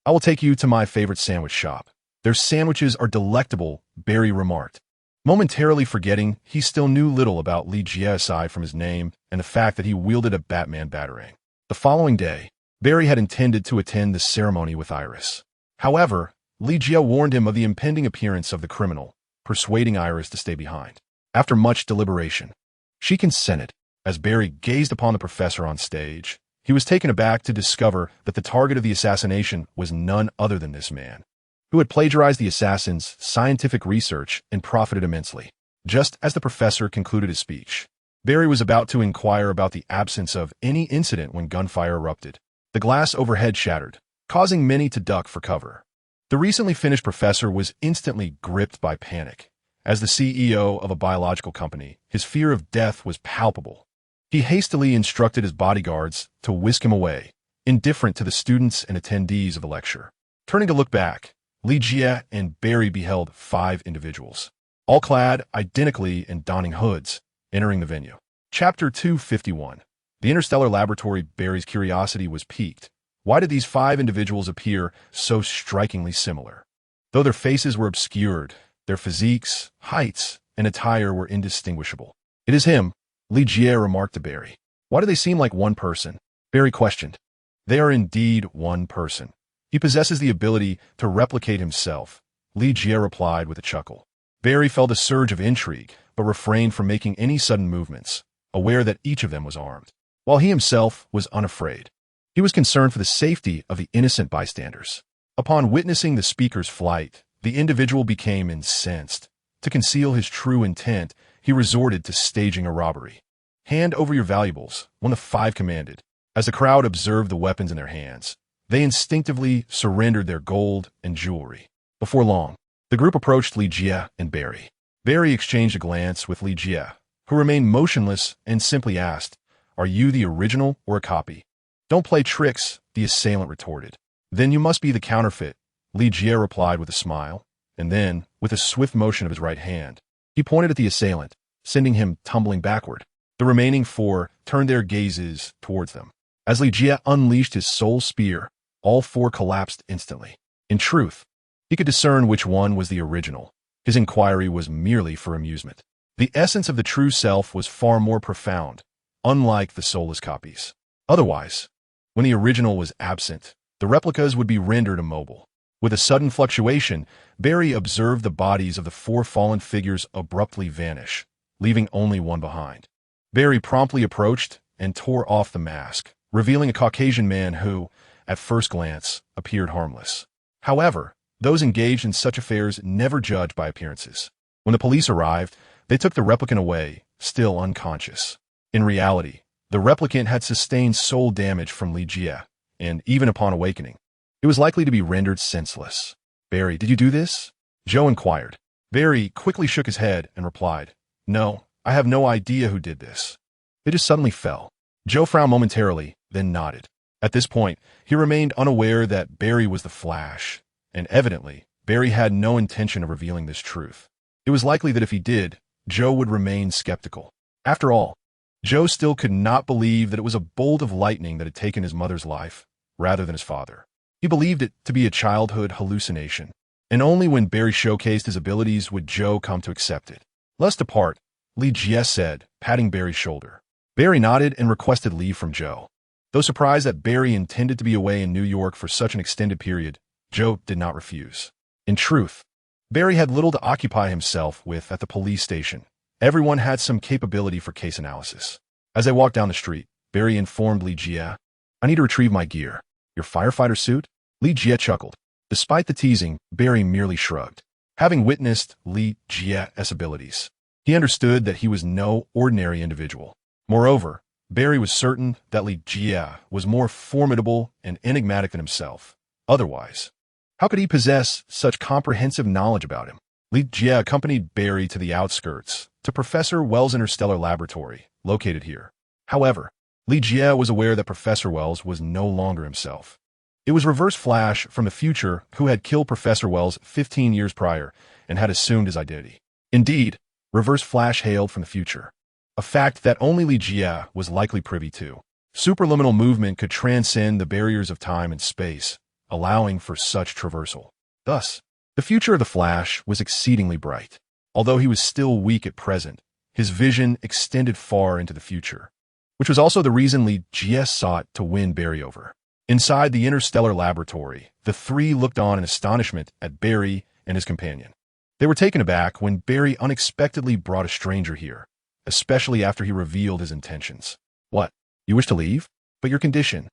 "I will take you to my favorite sandwich shop. Their sandwiches are delectable," Barry remarked. Momentarily forgetting he still knew little about Li Jie aside from his name and the fact that he wielded a Batman batarang. The following day, Barry had intended to attend the ceremony with Iris. However, Li Jie warned him of the impending appearance of the criminal, persuading Iris to stay behind. After much deliberation, she consented. As Barry gazed upon the professor on stage, he was taken aback to discover that the target of the assassination was none other than this man, who had plagiarized the assassin's scientific research and profited immensely. Just as the professor concluded his speech, Barry was about to inquire about the absence of any incident when gunfire erupted. The glass overhead shattered, causing many to duck for cover. The recently finished professor was instantly gripped by panic. As the CEO of a biological company, his fear of death was palpable. He hastily instructed his bodyguards to whisk him away, indifferent to the students and attendees of the lecture. Turning to look back, Li Jie and Barry beheld 5 individuals, all clad identically and donning hoods, entering the venue. Chapter 251. The Interstellar Laboratory. Barry's curiosity was piqued. Why did these 5 individuals appear so strikingly similar? Though their faces were obscured, their physiques, heights, and attire were indistinguishable. "It is him," Li Jie remarked to Barry. "Why do they seem like one person?" Barry questioned. "They are indeed one person. He possesses the ability to replicate himself," Li Jie replied with a chuckle. Barry felt a surge of intrigue, but refrained from making any sudden movements, aware that each of them was armed, while he himself was unafraid. He was concerned for the safety of the innocent bystanders. Upon witnessing the speaker's flight, the individual became incensed. To conceal his true intent, he resorted to staging a robbery. "Hand over your valuables," one of 5 commanded. As the crowd observed the weapons in their hands, they instinctively surrendered their gold and jewelry. Before long, the group approached Li Jie and Barry. Barry exchanged a glance with Li Jie, who remained motionless and simply asked, "Are you the original or a copy?" "Don't play tricks," the assailant retorted. "Then you must be the counterfeit," Li Jie replied with a smile, and then, with a swift motion of his right hand, he pointed at the assailant, sending him tumbling backward. The remaining 4 turned their gazes towards them. As Li Jie unleashed his soul spear, all 4 collapsed instantly. In truth, he could discern which one was the original. His inquiry was merely for amusement. The essence of the true self was far more profound, unlike the soulless copies. Otherwise, when the original was absent, the replicas would be rendered immobile. With a sudden fluctuation, Barry observed the bodies of the 4 fallen figures abruptly vanish, leaving only one behind. Barry promptly approached and tore off the mask, revealing a Caucasian man who, at first glance, appeared harmless. However, those engaged in such affairs never judge by appearances. When the police arrived, they took the replicant away, still unconscious. In reality, the replicant had sustained soul damage from Li Jie, and even upon awakening, it was likely to be rendered senseless. "Barry, did you do this?" Joe inquired. Barry quickly shook his head and replied, "No, I have no idea who did this. They just suddenly fell." Joe frowned momentarily, then nodded. At this point, he remained unaware that Barry was the Flash, and evidently, Barry had no intention of revealing this truth. It was likely that if he did, Joe would remain skeptical. After all, Joe still could not believe that it was a bolt of lightning that had taken his mother's life, rather than his father. He believed it to be a childhood hallucination, and only when Barry showcased his abilities would Joe come to accept it. "Let's depart," Li Jie said, patting Barry's shoulder. Barry nodded and requested leave from Joe. Though surprised that Barry intended to be away in New York for such an extended period, Joe did not refuse. In truth, Barry had little to occupy himself with at the police station. Everyone had some capability for case analysis. As they walked down the street, Barry informed Li Jie, "I need to retrieve my gear." "Your firefighter suit?" Li Jie chuckled. Despite the teasing, Barry merely shrugged. Having witnessed Li Jie's abilities, he understood that he was no ordinary individual. Moreover, Barry was certain that Li Jie was more formidable and enigmatic than himself. Otherwise, how could he possess such comprehensive knowledge about him? Li Jie accompanied Barry to the outskirts, to Professor Wells' interstellar laboratory, located here. However, Li Jie was aware that Professor Wells was no longer himself. It was Reverse Flash from the future who had killed Professor Wells 15 years prior and had assumed his identity. Indeed, Reverse Flash hailed from the future, a fact that only Li Jie was likely privy to. Superliminal movement could transcend the barriers of time and space, allowing for such traversal. Thus, the future of the Flash was exceedingly bright. Although he was still weak at present, his vision extended far into the future, which was also the reason Li Jie sought to win Barry over. Inside the interstellar laboratory, the 3 looked on in astonishment at Barry and his companion. They were taken aback when Barry unexpectedly brought a stranger here, especially after he revealed his intentions. "What? You wish to leave? But your condition?"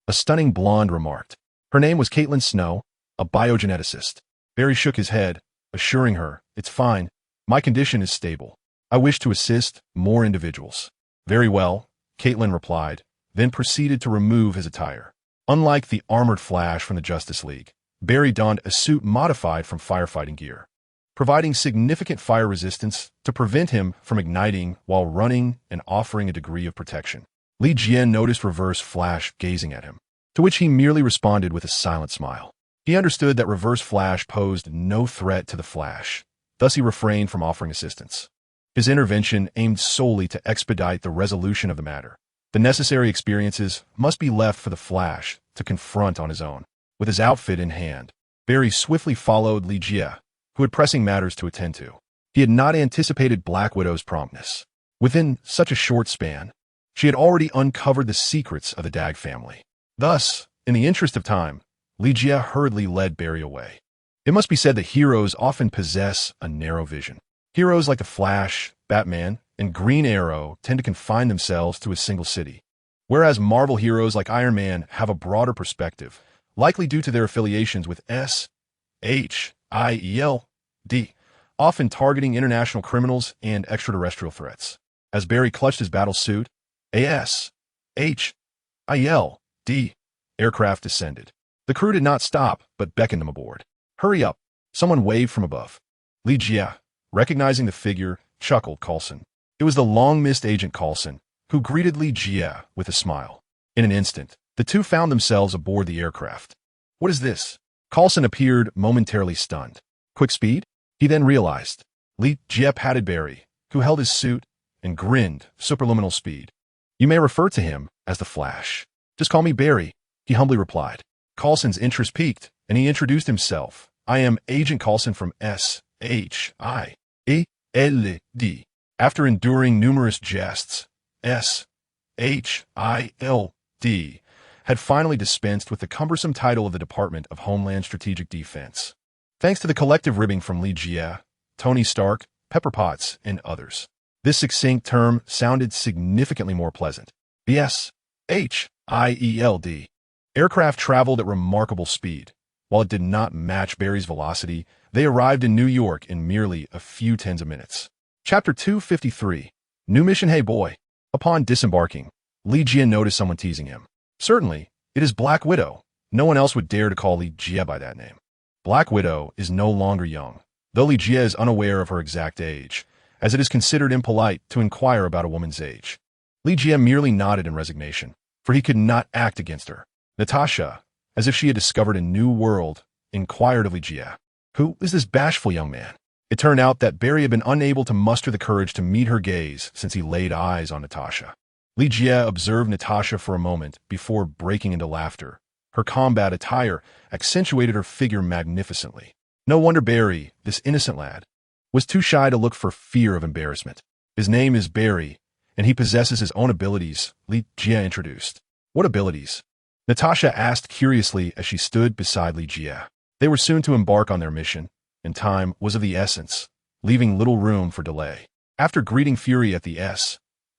A stunning blonde remarked. Her name was Caitlin Snow, a biogeneticist. Barry shook his head, assuring her, "It's fine. My condition is stable." I wish to assist more individuals. Very well, Caitlin replied, then proceeded to remove his attire. Unlike the armored Flash from the Justice League, Barry donned a suit modified from firefighting gear, providing significant fire resistance to prevent him from igniting while running and offering a degree of protection. Li Jian noticed Reverse Flash gazing at him, to which he merely responded with a silent smile. He understood that Reverse Flash posed no threat to the Flash, thus he refrained from offering assistance. His intervention aimed solely to expedite the resolution of the matter. The necessary experiences must be left for the Flash to confront on his own. With his outfit in hand, Barry swiftly followed Li Jie, who had pressing matters to attend to. He had not anticipated Black Widow's promptness. Within such a short span, she had already uncovered the secrets of the Dag family. Thus, in the interest of time, Li Jie hurriedly led Barry away. It must be said that heroes often possess a narrow vision. Heroes like the Flash, Batman, and Green Arrow tend to confine themselves to a single city, whereas Marvel heroes like Iron Man have a broader perspective, likely due to their affiliations with SHIELD, often targeting international criminals and extraterrestrial threats. As Barry clutched his battle suit, SHIELD aircraft descended. The crew did not stop, but beckoned him aboard. Hurry up, someone waved from above. Li Jie, recognizing the figure, chuckled Coulson. It was the long-missed Agent Coulson, who greeted Li Jie with a smile. In an instant, the two found themselves aboard the aircraft. What is this? Coulson appeared momentarily stunned. Quick speed? He then realized. Li Jie patted Barry, who held his suit, and grinned, superluminal speed. You may refer to him as the Flash. Just call me Barry, he humbly replied. Coulson's interest piqued, and he introduced himself. I am Agent Coulson from SHIELD. After enduring numerous jests, SHIELD had finally dispensed with the cumbersome title of the Department of Homeland Strategic Defense. Thanks to the collective ribbing from Li Jie, Tony Stark, Pepper Potts, and others, this succinct term sounded significantly more pleasant. The SHIELD aircraft traveled at remarkable speed. While it did not match Barry's velocity, they arrived in New York in merely a few tens of minutes. Chapter 253. New mission. Hey boy. Upon disembarking, Li Jie noticed someone teasing him. Certainly, it is Black Widow. No one else would dare to call Li Jie by that name. Black Widow is no longer young, though Li Jie is unaware of her exact age, as it is considered impolite to inquire about a woman's age. Li Jie merely nodded in resignation, for he could not act against her. Natasha, as if she had discovered a new world, inquired of Li Jie, who is this bashful young man? It turned out that Barry had been unable to muster the courage to meet her gaze since he laid eyes on Natasha. Li Jie observed Natasha for a moment before breaking into laughter. Her combat attire accentuated her figure magnificently. No wonder Barry, this innocent lad, was too shy to look for fear of embarrassment. His name is Barry, and he possesses his own abilities, Li Jie introduced. What abilities? Natasha asked curiously as she stood beside Li Jie. They were soon to embark on their mission, and time was of the essence, leaving little room for delay. After greeting Fury at the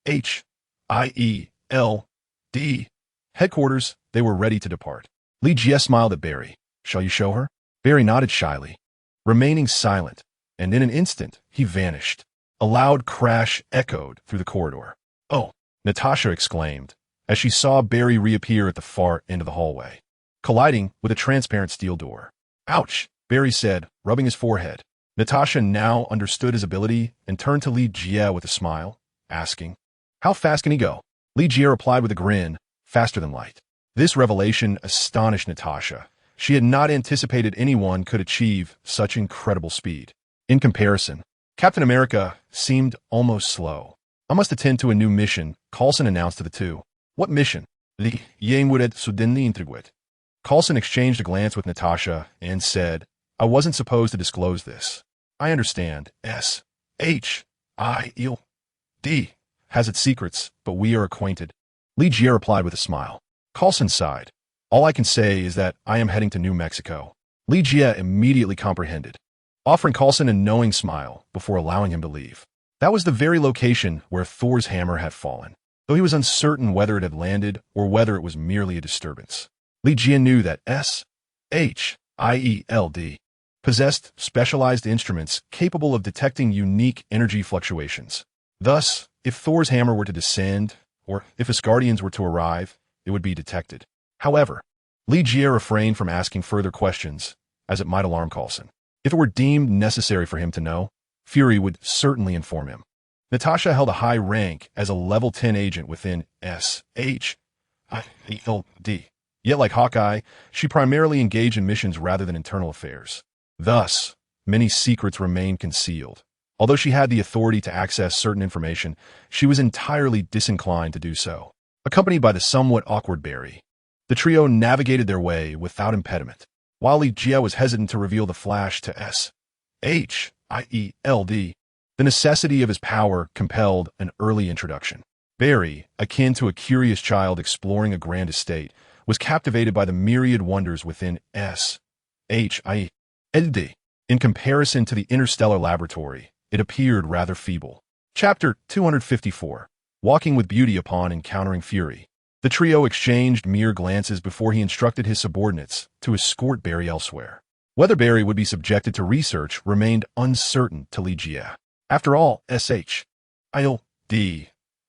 SHIELD headquarters, they were ready to depart. Li Jie smiled at Barry. Shall you show her? Barry nodded shyly, remaining silent, and in an instant, he vanished. A loud crash echoed through the corridor. Oh, Natasha exclaimed, as she saw Barry reappear at the far end of the hallway, colliding with a transparent steel door. Ouch, Barry said, rubbing his forehead. Natasha now understood his ability and turned to Li Jie with a smile, asking, How fast can he go? Li Jie replied with a grin, faster than light. This revelation astonished Natasha. She had not anticipated anyone could achieve such incredible speed. In comparison, Captain America seemed almost slow. I must attend to a new mission, Coulson announced to the two. What mission? Li Jie would suddenly intrigued. Coulson exchanged a glance with Natasha and said, I wasn't supposed to disclose this. I understand. SHIELD has its secrets, but we are acquainted. Li Jie replied with a smile. Coulson sighed. All I can say is that I am heading to New Mexico. Li Jie immediately comprehended, offering Coulson a knowing smile before allowing him to leave. That was the very location where Thor's hammer had fallen, though he was uncertain whether it had landed or whether it was merely a disturbance. Li Jie knew that SHIELD possessed specialized instruments capable of detecting unique energy fluctuations. Thus, if Thor's hammer were to descend, or if Asgardians were to arrive, it would be detected. However, Li Jie refrained from asking further questions, as it might alarm Coulson. If it were deemed necessary for him to know, Fury would certainly inform him. Natasha held a high rank as a level 10 agent within SHIELD. Yet like Hawkeye, she primarily engaged in missions rather than internal affairs. Thus, many secrets remained concealed. Although she had the authority to access certain information, she was entirely disinclined to do so. Accompanied by the somewhat awkward Barry, the trio navigated their way without impediment. While Li Jie was hesitant to reveal the Flash to SHIELD, the necessity of his power compelled an early introduction. Barry, akin to a curious child exploring a grand estate, was captivated by the myriad wonders within SHIELD. In comparison to the interstellar laboratory, it appeared rather feeble. Chapter 254. Walking with Beauty upon encountering Fury. The trio exchanged mere glances before he instructed his subordinates to escort Barry elsewhere. Whether Barry would be subjected to research remained uncertain to Li Jie. After all, SHIELD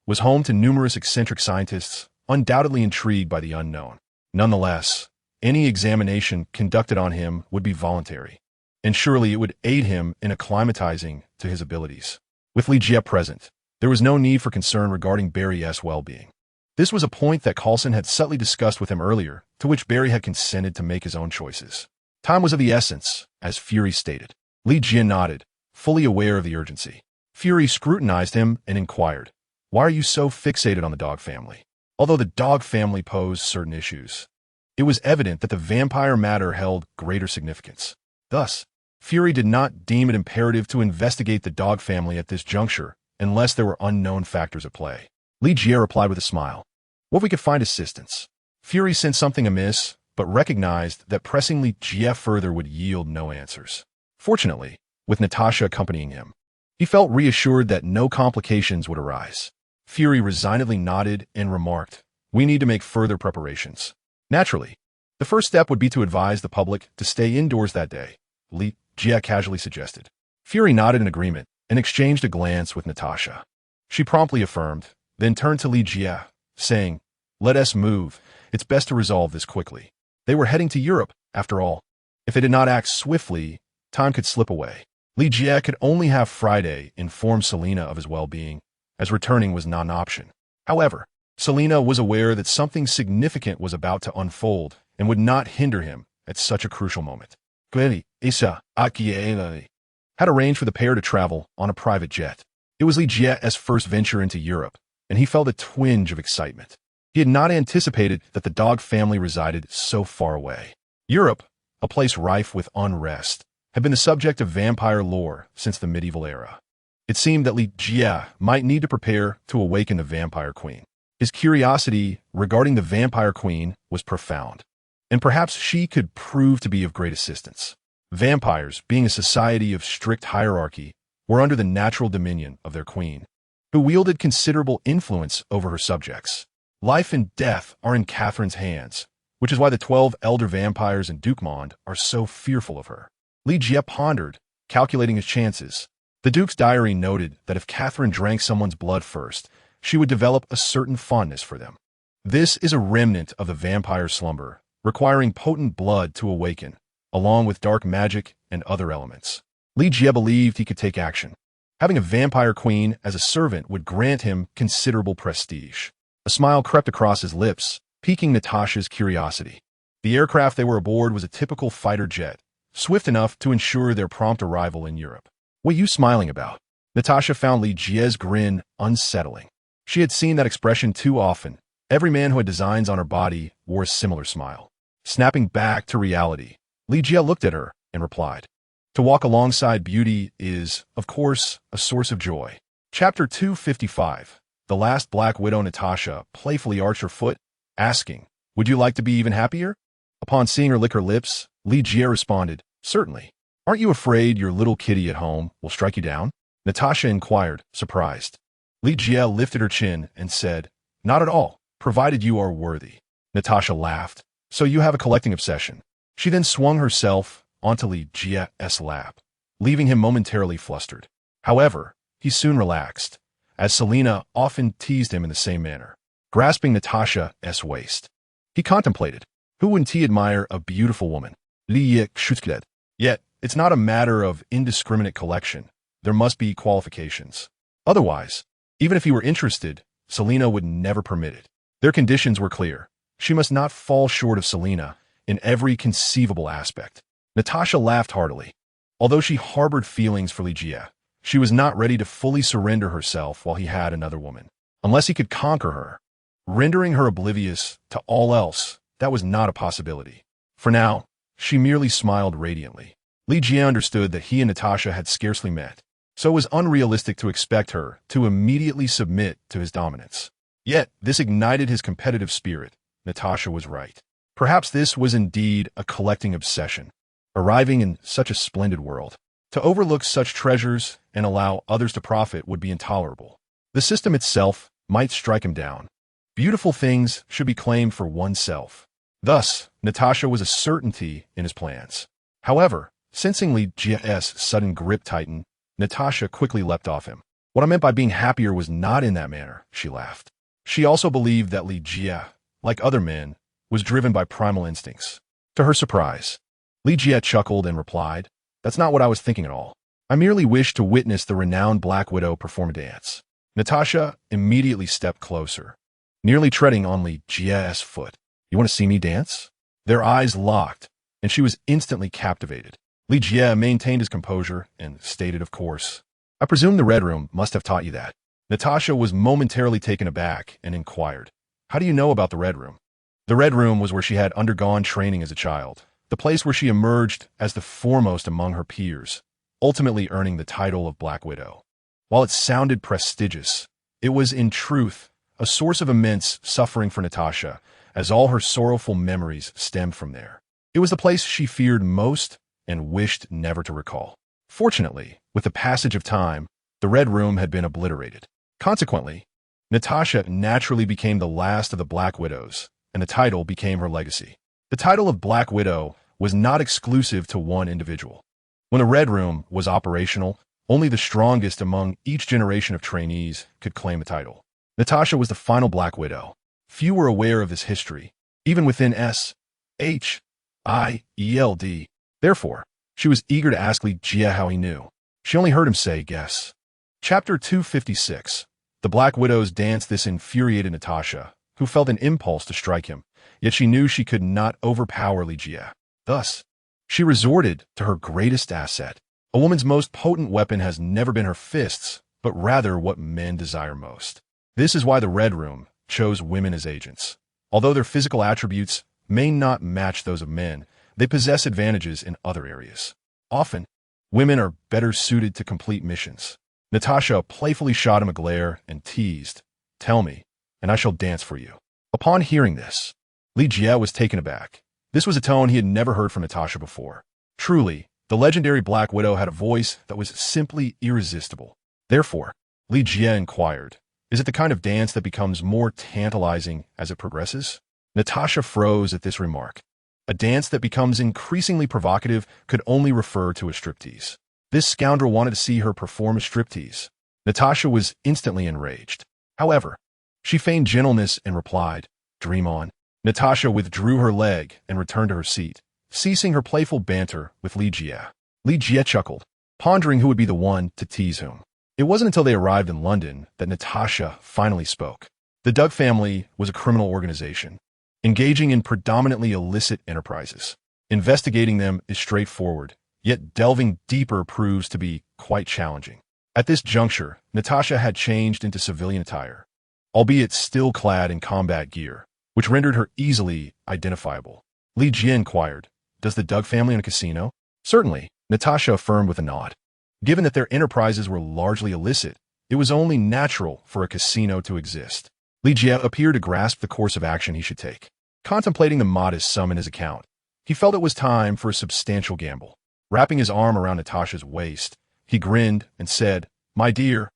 was home to numerous eccentric scientists, undoubtedly intrigued by the unknown. Nonetheless, any examination conducted on him would be voluntary, and surely it would aid him in acclimatizing to his abilities. With Li Jie present, there was no need for concern regarding Barry's well-being. This was a point that Coulson had subtly discussed with him earlier, to which Barry had consented to make his own choices. Time was of the essence, as Fury stated. Li Jie nodded, fully aware of the urgency. Fury scrutinized him and inquired, "Why are you so fixated on the dog family?" Although the dog family posed certain issues, it was evident that the vampire matter held greater significance. Thus, Fury did not deem it imperative to investigate the dog family at this juncture unless there were unknown factors at play. Li Jie replied with a smile, "What if we could find assistance?" Fury sensed something amiss, but recognized that pressing Li Jie further would yield no answers. Fortunately, with Natasha accompanying him, he felt reassured that no complications would arise. Fury resignedly nodded and remarked, "We need to make further preparations." Naturally, the first step would be to advise the public to stay indoors that day, Li Jie casually suggested. Fury nodded in agreement and exchanged a glance with Natasha. She promptly affirmed, then turned to Li Jie, saying, "Let us move. It's best to resolve this quickly." They were heading to Europe, after all. If they did not act swiftly, time could slip away. Li Jie could only have Friday inform Selena of his well-being, as returning was not an option. However, Selena was aware that something significant was about to unfold and would not hinder him at such a crucial moment. Isa had arranged for the pair to travel on a private jet. It was Li Jie's first venture into Europe, and he felt a twinge of excitement. He had not anticipated that the dog family resided so far away. Europe, a place rife with unrest, had been the subject of vampire lore since the medieval era. It seemed that Li Jie might need to prepare to awaken the vampire queen. His curiosity regarding the vampire queen was profound, and perhaps she could prove to be of great assistance. Vampires, being a society of strict hierarchy, were under the natural dominion of their queen, who wielded considerable influence over her subjects. Life and death are in Catherine's hands, which is why the 12 elder vampires in Dukemond are so fearful of her. Li Jie pondered, calculating his chances. The Duke's diary noted that if Catherine drank someone's blood first, she would develop a certain fondness for them. This is a remnant of the vampire slumber, requiring potent blood to awaken, along with dark magic and other elements. Li Jie believed he could take action. Having a vampire queen as a servant would grant him considerable prestige. A smile crept across his lips, piquing Natasha's curiosity. The aircraft they were aboard was a typical fighter jet, swift enough to ensure their prompt arrival in Europe. "What are you smiling about?" Natasha found Li Jie's grin unsettling. She had seen that expression too often. Every man who had designs on her body wore a similar smile. Snapping back to reality, Li Jie looked at her and replied, "To walk alongside beauty is, of course, a source of joy." Chapter 255. The last Black Widow. Natasha playfully arched her foot, asking, "Would you like to be even happier?" Upon seeing her lick her lips, Li Jie responded, "Certainly. Aren't you afraid your little kitty at home will strike you down?" Natasha inquired, surprised. Li Jie lifted her chin and said, "Not at all, provided you are worthy." Natasha laughed. "So you have a collecting obsession." She then swung herself onto Li Jia's lap, leaving him momentarily flustered. However, he soon relaxed, as Selena often teased him in the same manner, grasping Natasha's waist. He contemplated, who wouldn't he admire a beautiful woman? Li Jia's. Yet, it's not a matter of indiscriminate collection. There must be qualifications. Otherwise, even if he were interested, Selena would never permit it. Their conditions were clear. She must not fall short of Selena in every conceivable aspect. Natasha laughed heartily. Although she harbored feelings for Li Jia, she was not ready to fully surrender herself while he had another woman. Unless he could conquer her, rendering her oblivious to all else, that was not a possibility. For now, she merely smiled radiantly. Li Jia understood that he and Natasha had scarcely met, so it was unrealistic to expect her to immediately submit to his dominance. Yet, this ignited his competitive spirit. Natasha was right. Perhaps this was indeed a collecting obsession. Arriving in such a splendid world, to overlook such treasures and allow others to profit would be intolerable. The system itself might strike him down. Beautiful things should be claimed for oneself. Thus, Natasha was a certainty in his plans. However, sensing Li Jia's sudden grip tighten, Natasha quickly leapt off him. What I meant by being happier was not in that manner, she laughed. She also believed that Li Jia, like other men, was driven by primal instincts. To her surprise, Li Jia chuckled and replied, "That's not what I was thinking at all. I merely wished to witness the renowned Black Widow perform a dance." Natasha immediately stepped closer, nearly treading on Li Jia's foot. "You want to see me dance?" Their eyes locked, and she was instantly captivated. Li Jia maintained his composure and stated, "Of course. I presume the Red Room must have taught you that." Natasha was momentarily taken aback and inquired, "How do you know about the Red Room?" The Red Room was where she had undergone training as a child, the place where she emerged as the foremost among her peers, ultimately earning the title of Black Widow. While it sounded prestigious, it was in truth a source of immense suffering for Natasha, as all her sorrowful memories stemmed from there. It was the place she feared most and wished never to recall. Fortunately, with the passage of time, the Red Room had been obliterated. Consequently, Natasha naturally became the last of the Black Widows, and the title became her legacy. The title of Black Widow was not exclusive to one individual. When the Red Room was operational, only the strongest among each generation of trainees could claim the title. Natasha was the final Black Widow. Few were aware of this history, even within SHIELD. Therefore, she was eager to ask Li Jia how he knew. She only heard him say, "Guess." Chapter 256. The Black Widow's dance. This infuriated Natasha, who felt an impulse to strike him, yet she knew she could not overpower Li Jia. Thus, she resorted to her greatest asset. A woman's most potent weapon has never been her fists, but rather what men desire most. This is why the Red Room chose women as agents. Although their physical attributes may not match those of men, they possess advantages in other areas. Often, women are better suited to complete missions. Natasha playfully shot him a glare and teased, "Tell me, and I shall dance for you." Upon hearing this, Li Jia was taken aback. This was a tone he had never heard from Natasha before. Truly, the legendary Black Widow had a voice that was simply irresistible. Therefore, Li Jia inquired, "Is it the kind of dance that becomes more tantalizing as it progresses?" Natasha froze at this remark. A dance that becomes increasingly provocative could only refer to a striptease. This scoundrel wanted to see her perform a striptease. Natasha was instantly enraged. However, she feigned gentleness and replied, "Dream on." Natasha withdrew her leg and returned to her seat, ceasing her playful banter with Li Jia. Li Jia chuckled, pondering who would be the one to tease whom. It wasn't until they arrived in London that Natasha finally spoke. The Doug family was a criminal organization, engaging in predominantly illicit enterprises. Investigating them is straightforward, yet delving deeper proves to be quite challenging. At this juncture, Natasha had changed into civilian attire, albeit still clad in combat gear, which rendered her easily identifiable. Li Jia inquired, "Does the Doug family own a casino?" "Certainly," Natasha affirmed with a nod. Given that their enterprises were largely illicit, it was only natural for a casino to exist. Li Jia appeared to grasp the course of action he should take. Contemplating the modest sum in his account, he felt it was time for a substantial gamble. Wrapping his arm around Natasha's waist, he grinned and said, "My dear,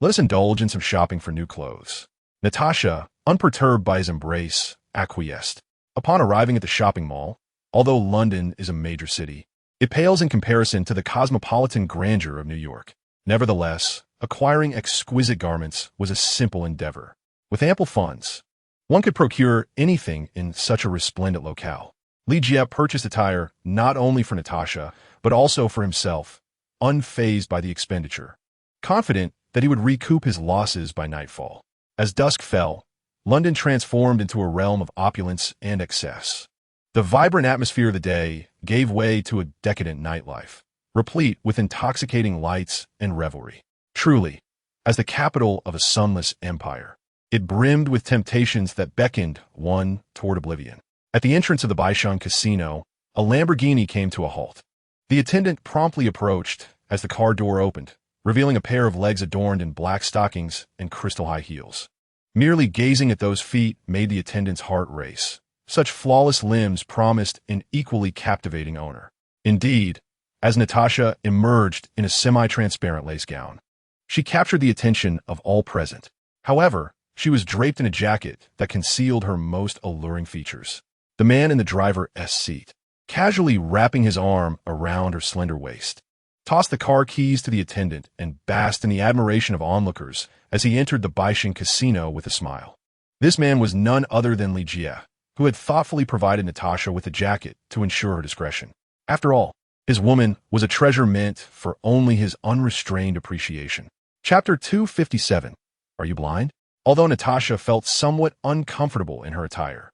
let us indulge in some shopping for new clothes." Natasha, unperturbed by his embrace, acquiesced. Upon arriving at the shopping mall, although London is a major city, It pales in comparison to the cosmopolitan grandeur of New York. Nevertheless, acquiring exquisite garments was a simple endeavor. With ample funds, one could procure anything in such a resplendent locale. Li Jie purchased attire not only for Natasha, but also for himself, unfazed by the expenditure, confident that he would recoup his losses by nightfall. As dusk fell, London transformed into a realm of opulence and excess. The vibrant atmosphere of the day gave way to a decadent nightlife, replete with intoxicating lights and revelry. Truly, as the capital of a sunless empire, it brimmed with temptations that beckoned one toward oblivion. At the entrance of the Baishan Casino, a Lamborghini came to a halt. The attendant promptly approached as the car door opened, revealing a pair of legs adorned in black stockings and crystal-high heels. Merely gazing at those feet made the attendant's heart race. Such flawless limbs promised an equally captivating owner. Indeed, as Natasha emerged in a semi-transparent lace gown, she captured the attention of all present. However, she was draped in a jacket that concealed her most alluring features. The man in the driver's seat, casually wrapping his arm around her slender waist, tossed the car keys to the attendant and basked in the admiration of onlookers as he entered the Baishan Casino with a smile. This man was none other than Li Jie, who had thoughtfully provided Natasha with a jacket to ensure her discretion. After all, his woman was a treasure meant for only his unrestrained appreciation. Chapter 257. Are you blind? Although Natasha felt somewhat uncomfortable in her attire,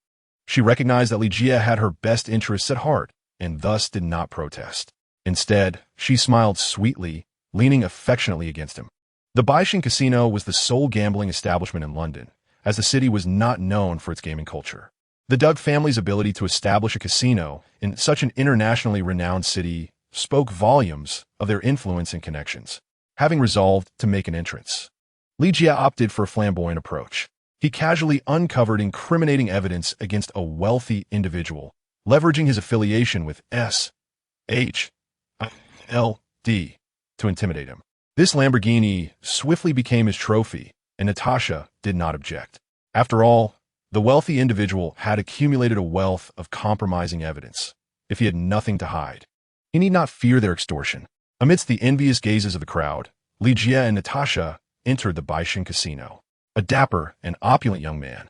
she recognized that Li Jie had her best interests at heart and thus did not protest. Instead, she smiled sweetly, leaning affectionately against him. The Baishan Casino was the sole gambling establishment in London, as the city was not known for its gaming culture. The Doug family's ability to establish a casino in such an internationally renowned city spoke volumes of their influence and connections. Having resolved to make an entrance, Li Jie opted for a flamboyant approach. He casually uncovered incriminating evidence against a wealthy individual, leveraging his affiliation with SHLD to intimidate him. This Lamborghini swiftly became his trophy, and Natasha did not object. After all, the wealthy individual had accumulated a wealth of compromising evidence. If he had nothing to hide, he need not fear their extortion. Amidst the envious gazes of the crowd, Li Jie and Natasha entered the Baishan Casino. A dapper and opulent young man,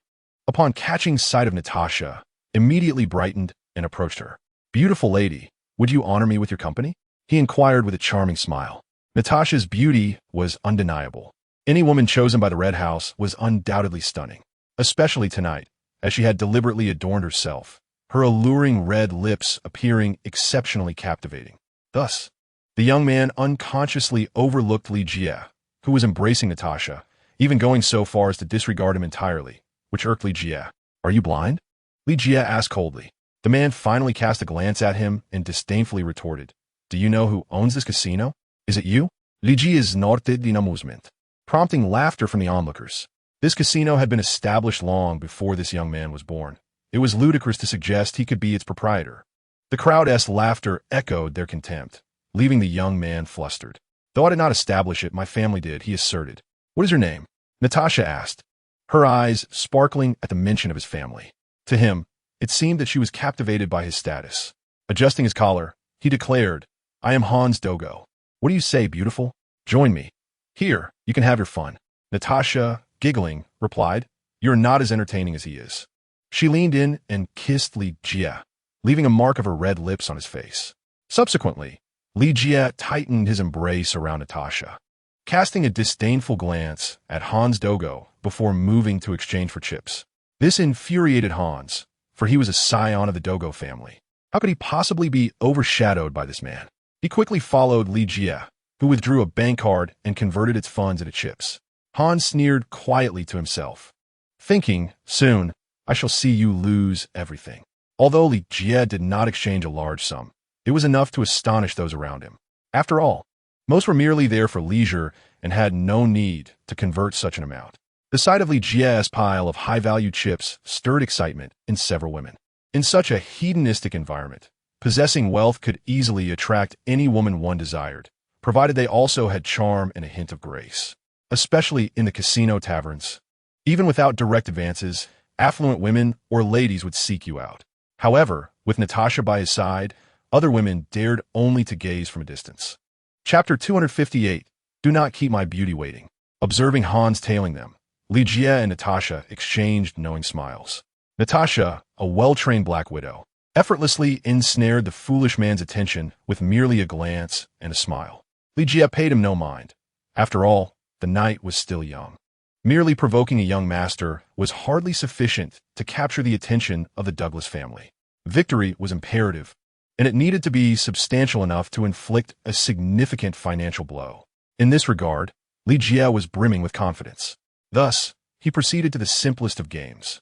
upon catching sight of Natasha, immediately brightened and approached her. "Beautiful lady, would you honor me with your company?" he inquired with a charming smile. Natasha's beauty was undeniable. Any woman chosen by the Red House was undoubtedly stunning, especially tonight, as she had deliberately adorned herself, her alluring red lips appearing exceptionally captivating. Thus, the young man unconsciously overlooked Li Jie, who was embracing Natasha, even going so far as to disregard him entirely, which irked Li Jie. "Are you blind?" Li Jie asked coldly. The man finally cast a glance at him and disdainfully retorted, "Do you know who owns this casino? Is it you?" Li Jie snorted in amusement, prompting laughter from the onlookers. This casino had been established long before this young man was born. It was ludicrous to suggest he could be its proprietor. The crowd's laughter echoed their contempt, leaving the young man flustered. "Though I did not establish it, my family did," he asserted. "What is your name?" Natasha asked, her eyes sparkling at the mention of his family. To him, it seemed that she was captivated by his status. Adjusting his collar, he declared, "I am Hans Dogo. What do you say, beautiful? Join me. Here, you can have your fun." Natasha, giggling, replied, "You're not as entertaining as he is." She leaned in and kissed Li Jie, leaving a mark of her red lips on his face. Subsequently, Li Jie tightened his embrace around Natasha, casting a disdainful glance at Hans Dogo before moving to exchange for chips. This infuriated Hans, for he was a scion of the Dogo family. How could he possibly be overshadowed by this man? He quickly followed Li Jie, who withdrew a bank card and converted its funds into chips. Hans sneered quietly to himself, thinking, "Soon, I shall see you lose everything." Although Li Jie did not exchange a large sum, it was enough to astonish those around him. After all, most were merely there for leisure and had no need to convert such an amount. The sight of Li Jie's pile of high-value chips stirred excitement in several women. In such a hedonistic environment, possessing wealth could easily attract any woman one desired, provided they also had charm and a hint of grace. Especially in the casino taverns. Even without direct advances, affluent women or ladies would seek you out. However, with Natasha by his side, Other women dared only to gaze from a distance. Chapter 258. Do not keep my beauty waiting. Observing Hans tailing them, Ligia and Natasha exchanged knowing smiles. Natasha, a well-trained Black Widow, effortlessly ensnared the foolish man's attention with merely a glance and a smile. Ligia paid him no mind. After all, the night was still young. Merely provoking a young master was hardly sufficient to capture the attention of the Douglas family. Victory was imperative, and it needed to be substantial enough to inflict a significant financial blow. In this regard, Ligia was brimming with confidence. Thus, he proceeded to the simplest of games.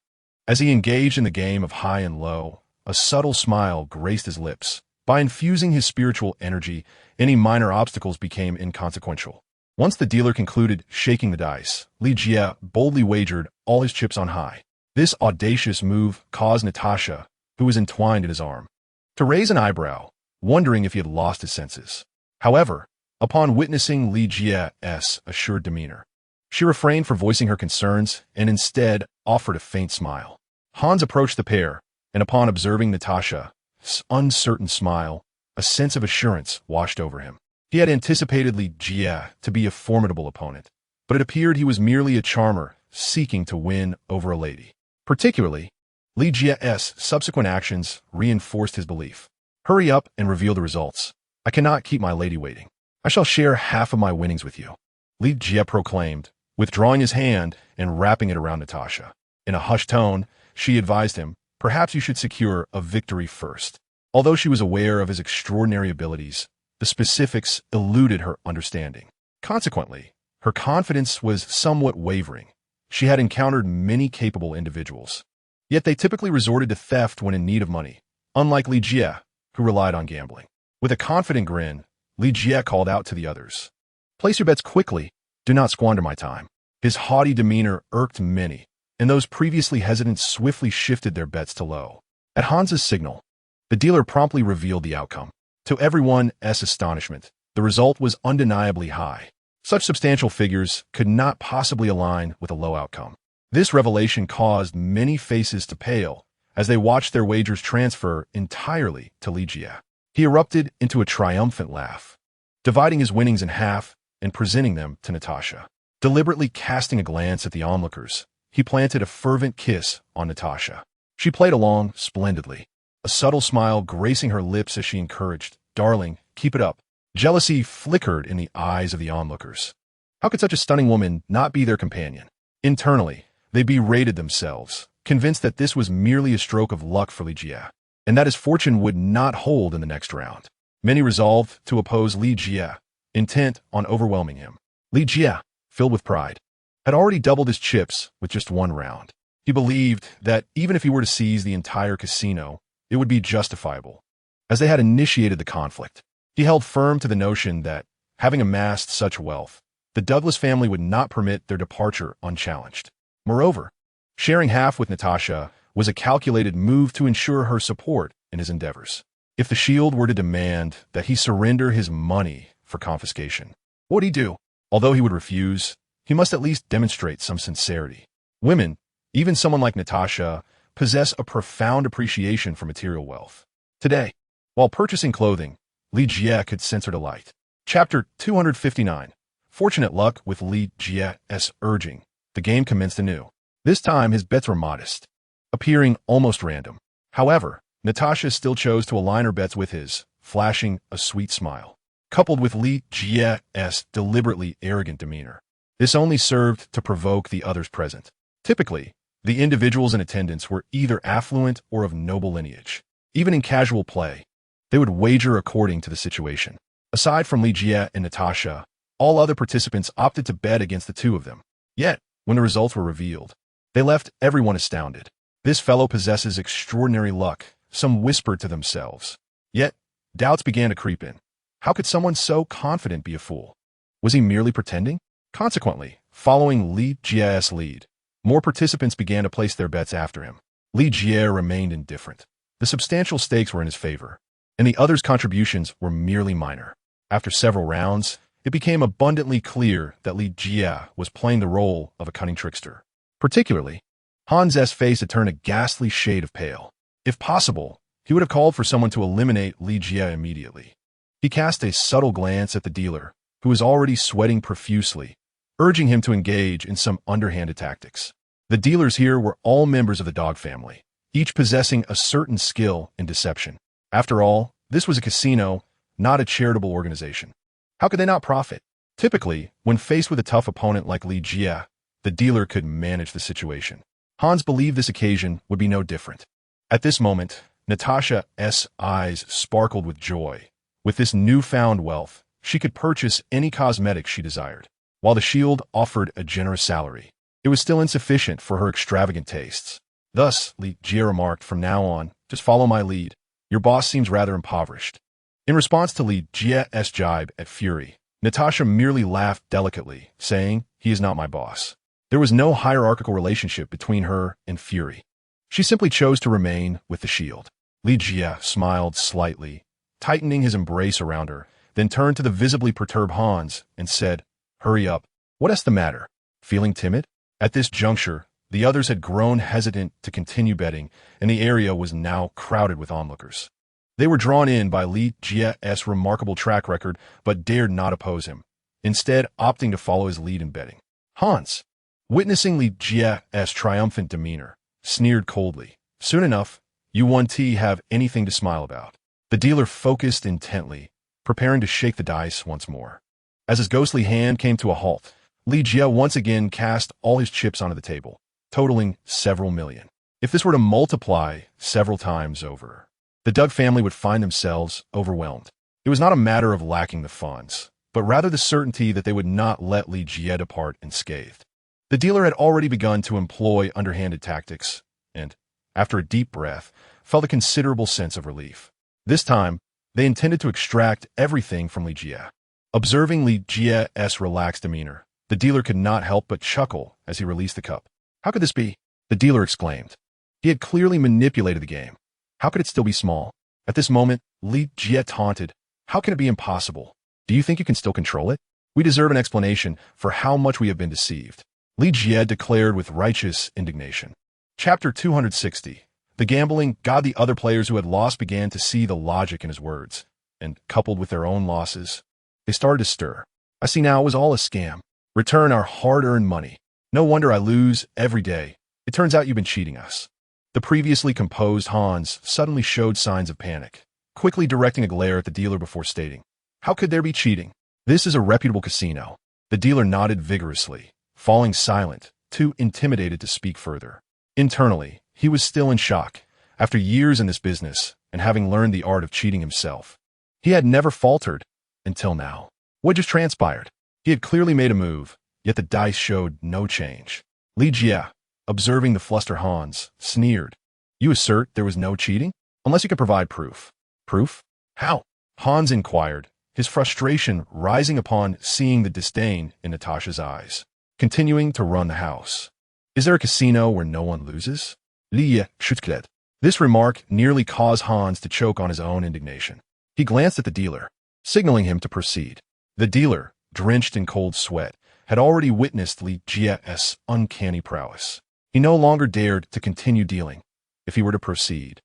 As he engaged in the game of high and low, a subtle smile graced his lips. By infusing his spiritual energy, any minor obstacles became inconsequential. Once the dealer concluded shaking the dice, Ligia boldly wagered all his chips on high. This audacious move caused Natasha, who was entwined in his arm, to raise an eyebrow, wondering if he had lost his senses. However, upon witnessing Ligia's assured demeanor, she refrained from voicing her concerns and instead offered a faint smile. Hans approached the pair, and upon observing Natasha's uncertain smile, a sense of assurance washed over him. He had anticipated Ligia to be a formidable opponent, but it appeared he was merely a charmer seeking to win over a lady. Particularly, Ligia's subsequent actions reinforced his belief. Hurry up and reveal the results. I cannot keep my lady waiting. I shall share half of my winnings with you, Ligia proclaimed, withdrawing his hand and wrapping it around Natasha. In a hushed tone, she advised him, perhaps you should secure a victory first. Although she was aware of his extraordinary abilities, the specifics eluded her understanding. Consequently, her confidence was somewhat wavering. She had encountered many capable individuals, yet they typically resorted to theft when in need of money, unlike Ligia, who relied on gambling. With a confident grin, Ligia called out to the others, place your bets quickly, do not squander my time. His haughty demeanor irked many, and those previously hesitant swiftly shifted their bets to low. At Hans's signal, the dealer promptly revealed the outcome. To everyone's astonishment, the result was undeniably high. Such substantial figures could not possibly align with a low outcome. This revelation caused many faces to pale as they watched their wagers transfer entirely to Ligia. He erupted into a triumphant laugh, dividing his winnings in half and presenting them to Natasha. Deliberately casting a glance at the onlookers, he planted a fervent kiss on Natasha. She played along splendidly, a subtle smile gracing her lips as she encouraged, darling, keep it up. Jealousy flickered in the eyes of the onlookers. How could such a stunning woman not be their companion? Internally, they berated themselves, convinced that this was merely a stroke of luck for Ligia, and that his fortune would not hold in the next round. Many resolved to oppose Ligia, intent on overwhelming him. Ligia, filled with pride, had already doubled his chips with just one round. He believed that even if he were to seize the entire casino, it would be justifiable, as they had initiated the conflict. He held firm to the notion that, having amassed such wealth, the Douglas family would not permit their departure unchallenged. Moreover, sharing half with Natasha was a calculated move to ensure her support in his endeavors. If the Shield were to demand that he surrender his money for confiscation, what would he do? Although he would refuse, he must at least demonstrate some sincerity. Women, even someone like Natasha, possess a profound appreciation for material wealth. Today, while purchasing clothing, Ligia could sense her delight. Chapter 259. Fortunate luck with Ligia's urging, the game commenced anew. This time his bets were modest, appearing almost random. However, Natasha still chose to align her bets with his, flashing a sweet smile. Coupled with Ligia's deliberately arrogant demeanor, this only served to provoke the others present. Typically, the individuals in attendance were either affluent or of noble lineage. Even in casual play, they would wager according to the situation. Aside from Ligia and Natasha, all other participants opted to bet against the two of them. Yet, when the results were revealed, they left everyone astounded. This fellow possesses extraordinary luck, some whispered to themselves. Yet, doubts began to creep in. How could someone so confident be a fool? Was he merely pretending? Consequently, following Ligia's lead, more participants began to place their bets after him. Ligia remained indifferent. The substantial stakes were in his favor, and the others' contributions were merely minor. After several rounds, it became abundantly clear that Ligia was playing the role of a cunning trickster. Particularly, Hans's face had turned a ghastly shade of pale. If possible, He would have called for someone to eliminate Li Jie immediately. He cast a subtle glance at the dealer, who was already sweating profusely, urging him to engage in some underhanded tactics. The dealers here were all members of the dog family, each possessing a certain skill in deception. After all, this was a casino, not a charitable organization. How could they not profit? Typically, when faced with a tough opponent like Li Jie, the dealer could manage the situation. Hans believed this occasion would be no different. At this moment, Natasha's eyes sparkled with joy. With this newfound wealth, she could purchase any cosmetics she desired. While the shield offered a generous salary, it was still insufficient for her extravagant tastes. Thus, Li Jie remarked, "From now on, just follow my lead. Your boss seems rather impoverished." In response to Li Jie's jibe at Fury, Natasha merely laughed delicately, saying, "He is not my boss." There was no hierarchical relationship between her and Fury. She simply chose to remain with the shield. Li Jie smiled slightly, tightening his embrace around her, then turned to the visibly perturbed Hans and said, "Hurry up. What's the matter? Feeling timid?" At this juncture, the others had grown hesitant to continue betting, and the area was now crowded with onlookers. They were drawn in by Li Jie's remarkable track record, but dared not oppose him, instead opting to follow his lead in betting. Hans, witnessing Li Jie's triumphant demeanor, sneered coldly. "Soon enough, you won't have anything to smile about." The dealer focused intently, preparing to shake the dice once more. As his ghostly hand came to a halt, Li Jie once again cast all his chips onto the table, totaling several million. If this were to multiply several times over, the Doug family would find themselves overwhelmed. It was not a matter of lacking the funds, but rather the certainty that they would not let Li Jie depart unscathed. The dealer had already begun to employ underhanded tactics, and, after a deep breath, felt a considerable sense of relief. This time, they intended to extract everything from Li Jie. Observing Li Jie's relaxed demeanor, the dealer could not help but chuckle as he released the cup. "How could this be?" the dealer exclaimed. He had clearly manipulated the game. How could it still be small? At this moment, Li Jie taunted, "How can it be impossible? Do you think you can still control it? We deserve an explanation for how much we have been deceived." Li Jie declared with righteous indignation. Chapter 260. The gambling god. The other players who had lost began to see the logic in his words, and, coupled with their own losses, they started to stir. "I see now it was all a scam. Return our hard-earned money. No wonder I lose every day. It turns out you've been cheating us." The previously composed Hans suddenly showed signs of panic, quickly directing a glare at the dealer before stating, "How could there be cheating? This is a reputable casino." The dealer nodded vigorously, falling silent, too intimidated to speak further. Internally, he was still in shock. After years in this business and having learned the art of cheating himself, he had never faltered until now. What just transpired? He had clearly made a move, yet the dice showed no change. Li Jie, observing the flustered Hans, sneered. "You assert there was no cheating? Unless you can provide proof." "Proof? How?" Hans inquired, his frustration rising upon seeing the disdain in Natasha's eyes. "Continuing to run the house. Is there a casino where no one loses?" Li Jie. This remark nearly caused Hans to choke on his own indignation. He glanced at the dealer, signaling him to proceed. The dealer, drenched in cold sweat, had already witnessed Li Jie's uncanny prowess. He no longer dared to continue dealing. If he were to proceed,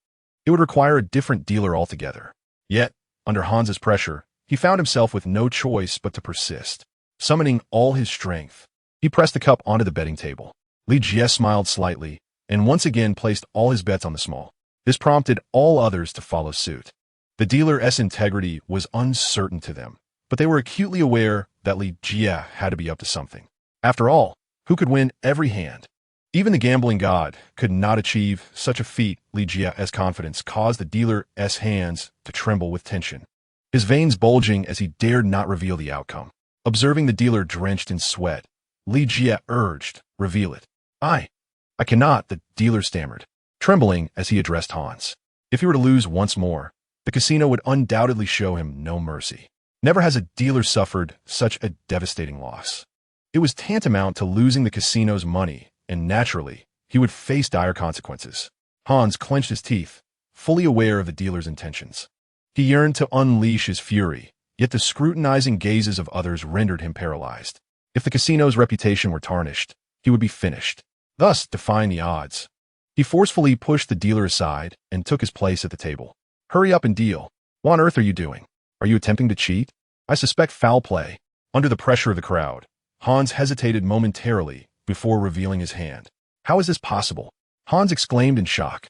it would require a different dealer altogether. Yet, under Hans's pressure, he found himself with no choice but to persist. Summoning all his strength, he pressed the cup onto the betting table. Li Jie smiled slightly, and once again placed all his bets on the small. This prompted all others to follow suit. The dealer's integrity was uncertain to them, but they were acutely aware that Li Jie had to be up to something. After all, who could win every hand? Even the gambling god could not achieve such a feat. Li Jie's confidence caused the dealer's hands to tremble with tension, his veins bulging as he dared not reveal the outcome. Observing the dealer drenched in sweat, Li Jie urged, "Reveal it." I cannot," the dealer stammered, trembling as he addressed Hans. If he were to lose once more, the casino would undoubtedly show him no mercy. Never has a dealer suffered such a devastating loss. It was tantamount to losing the casino's money, and naturally, he would face dire consequences. Hans clenched his teeth, fully aware of the dealer's intentions. He yearned to unleash his fury, yet the scrutinizing gazes of others rendered him paralyzed. If the casino's reputation were tarnished, he would be finished. Thus, defying the odds, He forcefully pushed the dealer aside and took his place at the table. Hurry up and deal. What on earth are you doing? Are you attempting to cheat? I suspect foul play. Under the pressure of the crowd, Hans hesitated momentarily before revealing his hand. How is this possible? Hans exclaimed in shock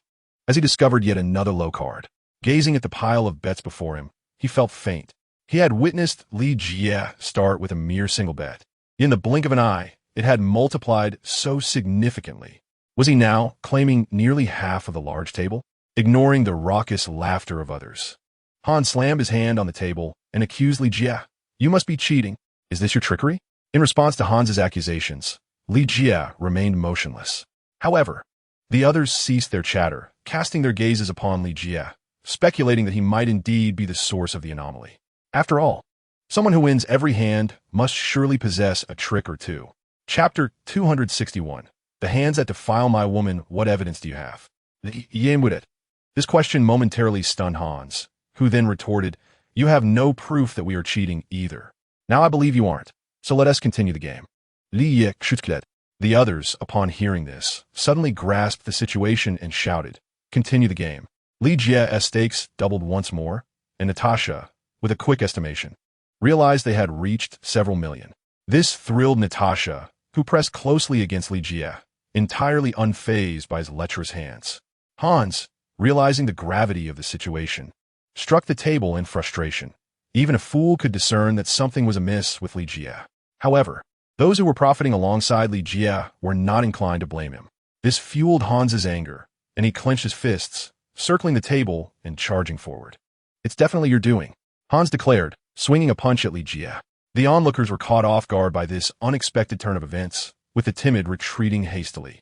as he discovered yet another low card. Gazing at the pile of bets before him, he felt faint. He had witnessed Li Jie start with a mere single bet. In the blink of an eye, it had multiplied so significantly. Was he now claiming nearly half of the large table, ignoring the raucous laughter of others? Hans slammed his hand on the table and accused Li Jie. You must be cheating. Is this your trickery? In response to Hans's accusations, Li Jie remained motionless. However, the others ceased their chatter, casting their gazes upon Li Jie, speculating that he might indeed be the source of the anomaly. After all, someone who wins every hand must surely possess a trick or two. Chapter 261. The hands that defile my woman, what evidence do you have? This question momentarily stunned Hans, who then retorted, you have no proof that we are cheating either. Now I believe you aren't, so let us continue the game. The others, upon hearing this, suddenly grasped the situation and shouted, continue the game. Li Jie's stakes doubled once more, and Natasha, with a quick estimation, realized they had reached several million. This thrilled Natasha, who pressed closely against Li Jie, entirely unfazed by his lecherous hands. Hans, realizing the gravity of the situation, struck the table in frustration. Even a fool could discern that something was amiss with Li Jie. However, those who were profiting alongside Li Jie were not inclined to blame him. This fueled Hans's anger, and he clenched his fists, circling the table and charging forward. It's definitely your doing, Hans declared, swinging a punch at Li Jie. The onlookers were caught off guard by this unexpected turn of events, with the timid retreating hastily.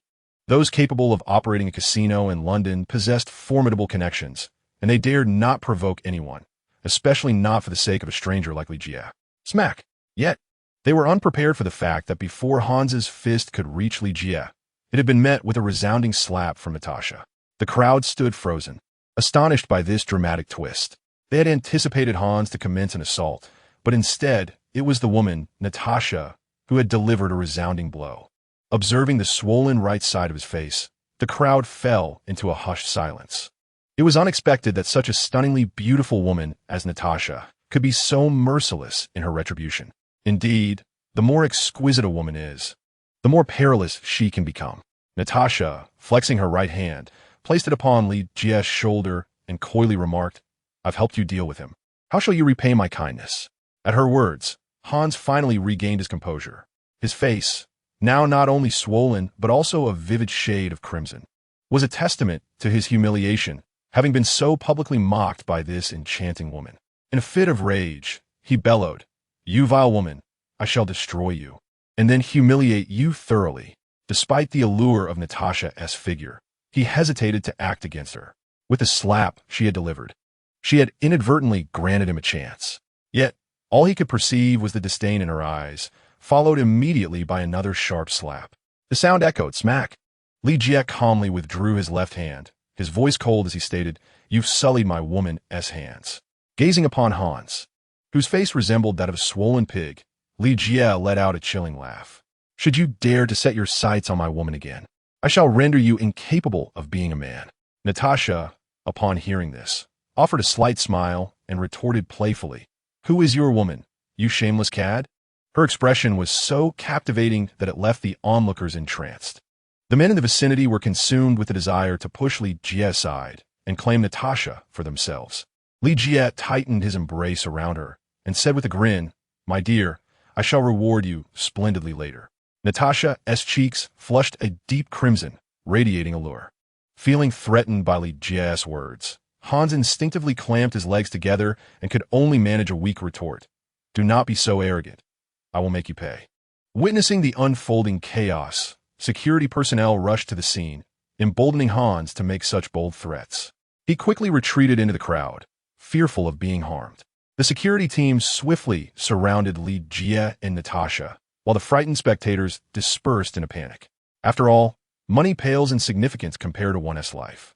Those capable of operating a casino in London possessed formidable connections, and they dared not provoke anyone, especially not for the sake of a stranger like Li Jie. Smack! Yet, they were unprepared for the fact that before Hans's fist could reach Li Jie, it had been met with a resounding slap from Natasha. The crowd stood frozen, astonished by this dramatic twist. They had anticipated Hans to commence an assault, but instead, it was the woman, Natasha, who had delivered a resounding blow. Observing the swollen right side of his face, the crowd fell into a hushed silence. It was unexpected that such a stunningly beautiful woman as Natasha could be so merciless in her retribution. Indeed, the more exquisite a woman is, the more perilous she can become. Natasha, flexing her right hand, placed it upon Li Jie's shoulder and coyly remarked, I've helped you deal with him. How shall you repay my kindness? At her words, Hans finally regained his composure. His face, now not only swollen but also a vivid shade of crimson, was a testament to his humiliation, having been so publicly mocked by this enchanting woman. In a fit of rage, he bellowed, You vile woman, I shall destroy you, and then humiliate you thoroughly. Despite the allure of Natasha's figure, he hesitated to act against her. With the slap she had delivered, she had inadvertently granted him a chance. Yet, all he could perceive was the disdain in her eyes, followed immediately by another sharp slap. The sound echoed, smack. Li Jie calmly withdrew his left hand, his voice cold as he stated, You've sullied my woman's hands. Gazing upon Hans, whose face resembled that of a swollen pig, Li Jie let out a chilling laugh. Should you dare to set your sights on my woman again, I shall render you incapable of being a man. Natasha, upon hearing this, offered a slight smile and retorted playfully, Who is your woman, you shameless cad? Her expression was so captivating that it left the onlookers entranced. The men in the vicinity were consumed with the desire to push Li Jie aside and claim Natasha for themselves. Li Jie tightened his embrace around her and said with a grin, My dear, I shall reward you splendidly later. Natasha's cheeks flushed a deep crimson, radiating allure. Feeling threatened by Li Jie's words, Hans instinctively clamped his legs together and could only manage a weak retort. Do not be so arrogant. I will make you pay. Witnessing the unfolding chaos, security personnel rushed to the scene, emboldening Hans to make such bold threats. He quickly retreated into the crowd, fearful of being harmed. The security team swiftly surrounded Li Jie and Natasha, while the frightened spectators dispersed in a panic. After all, money pales in significance compared to one's life.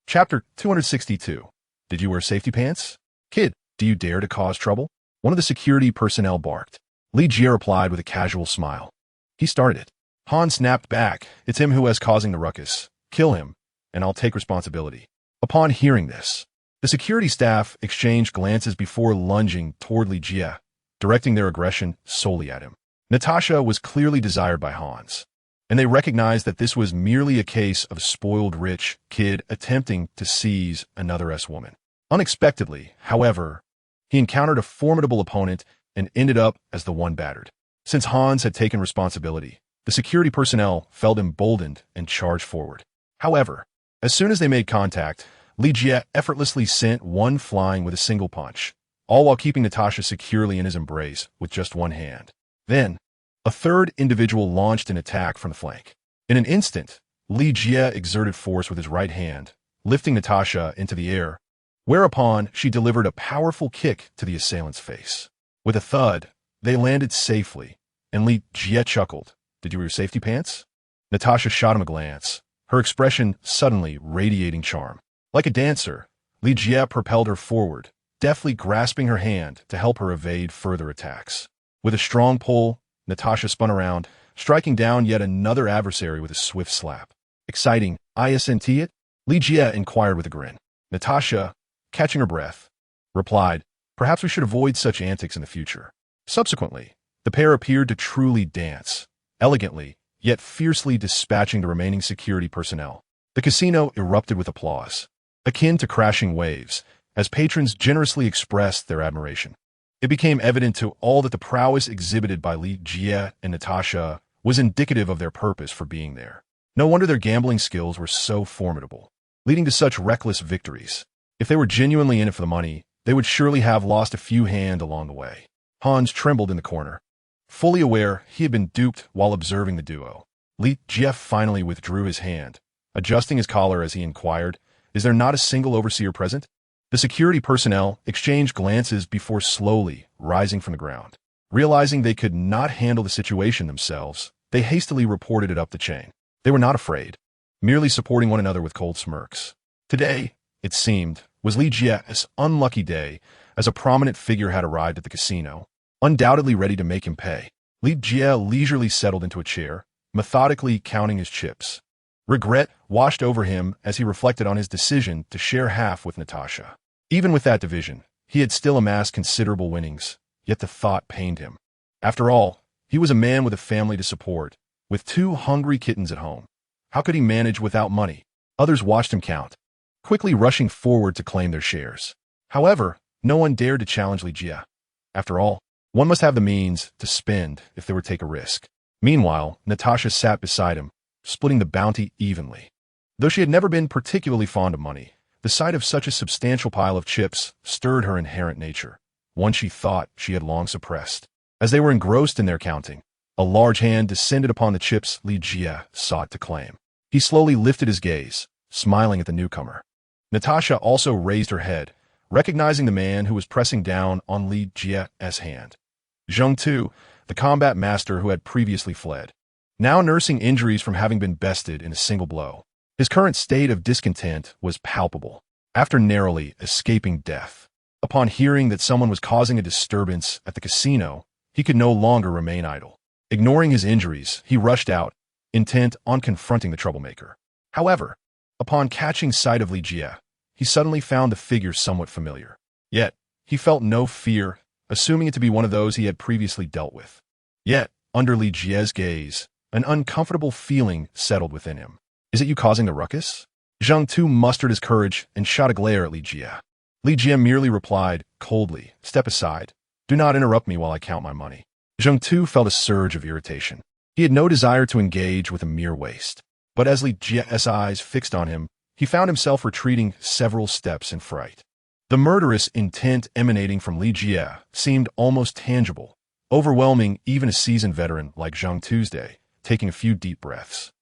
Chapter 262. Did you wear safety pants? Kid, do you dare to cause trouble? One of the security personnel barked. Li Jie replied with a casual smile. He started it. Hans snapped back. It's him who is causing the ruckus. Kill him. and I'll take responsibility. Upon hearing this, the security staff exchanged glances before lunging toward Li Jie, directing their aggression solely at him. Natasha was clearly desired by Hans, and they recognized that this was merely a case of a spoiled rich kid attempting to seize another S-woman. Unexpectedly, however, he encountered a formidable opponent and ended up as the one battered. Since Hans had taken responsibility, the security personnel felt emboldened and charged forward. However, as soon as they made contact, Li Jie effortlessly sent one flying with a single punch, all while keeping Natasha securely in his embrace with just one hand. Then, a third individual launched an attack from the flank. In an instant, Li Jie exerted force with his right hand, lifting Natasha into the air, whereupon she delivered a powerful kick to the assailant's face. With a thud, they landed safely, and Li Jie chuckled. "Did you wear your safety pants?" Natasha shot him a glance, her expression suddenly radiating charm. Like a dancer, Li Jie propelled her forward, deftly grasping her hand to help her evade further attacks. With a strong pull, Natasha spun around, striking down yet another adversary with a swift slap. "Exciting, isn't it?" Li Jie inquired with a grin. Natasha, catching her breath, replied, "Perhaps we should avoid such antics in the future." Subsequently, the pair appeared to truly dance, elegantly, yet fiercely dispatching the remaining security personnel. The casino erupted with applause, akin to crashing waves, as patrons generously expressed their admiration. It became evident to all that the prowess exhibited by Li Jie and Natasha was indicative of their purpose for being there. No wonder their gambling skills were so formidable, leading to such reckless victories. If they were genuinely in it for the money, they would surely have lost a few hand along the way. Hans trembled in the corner, fully aware he had been duped while observing the duo. Li Jie finally withdrew his hand, adjusting his collar as he inquired, "Is there not a single overseer present?" The security personnel exchanged glances before slowly rising from the ground. Realizing they could not handle the situation themselves, they hastily reported it up the chain. They were not afraid, merely supporting one another with cold smirks. Today, it seemed, was Li Jie's unlucky day, as a prominent figure had arrived at the casino, undoubtedly ready to make him pay. Li Jie leisurely settled into a chair, methodically counting his chips. Regret washed over him as he reflected on his decision to share half with Natasha. Even with that division, he had still amassed considerable winnings, yet the thought pained him. After all, he was a man with a family to support, with 2 hungry kittens at home. How could he manage without money? Others watched him count, quickly rushing forward to claim their shares. However, no one dared to challenge Li Jie. After all, one must have the means to spend if they were to take a risk. Meanwhile, Natasha sat beside him, splitting the bounty evenly. Though she had never been particularly fond of money, the sight of such a substantial pile of chips stirred her inherent nature, one she thought she had long suppressed. As they were engrossed in their counting, a large hand descended upon the chips Li Jie sought to claim. He slowly lifted his gaze, smiling at the newcomer. Natasha also raised her head, recognizing the man who was pressing down on Li Jie's hand. Zheng Tu, the combat master who had previously fled, now nursing injuries from having been bested in a single blow. His current state of discontent was palpable. After narrowly escaping death, upon hearing that someone was causing a disturbance at the casino, he could no longer remain idle. Ignoring his injuries, he rushed out, intent on confronting the troublemaker. However, upon catching sight of Li Jie, he suddenly found the figure somewhat familiar. Yet, he felt no fear, assuming it to be one of those he had previously dealt with. Yet, under Li Jie's gaze, an uncomfortable feeling settled within him. "Is it you causing the ruckus?" Zheng Tu mustered his courage and shot a glare at Li Jie. Li Jie merely replied, coldly, "Step aside. Do not interrupt me while I count my money." Zheng Tu felt a surge of irritation. He had no desire to engage with a mere waste. But as Li Jie's eyes fixed on him, he found himself retreating several steps in fright. The murderous intent emanating from Li Jie seemed almost tangible, overwhelming even a seasoned veteran like Zheng Tuesday, taking a few deep breaths.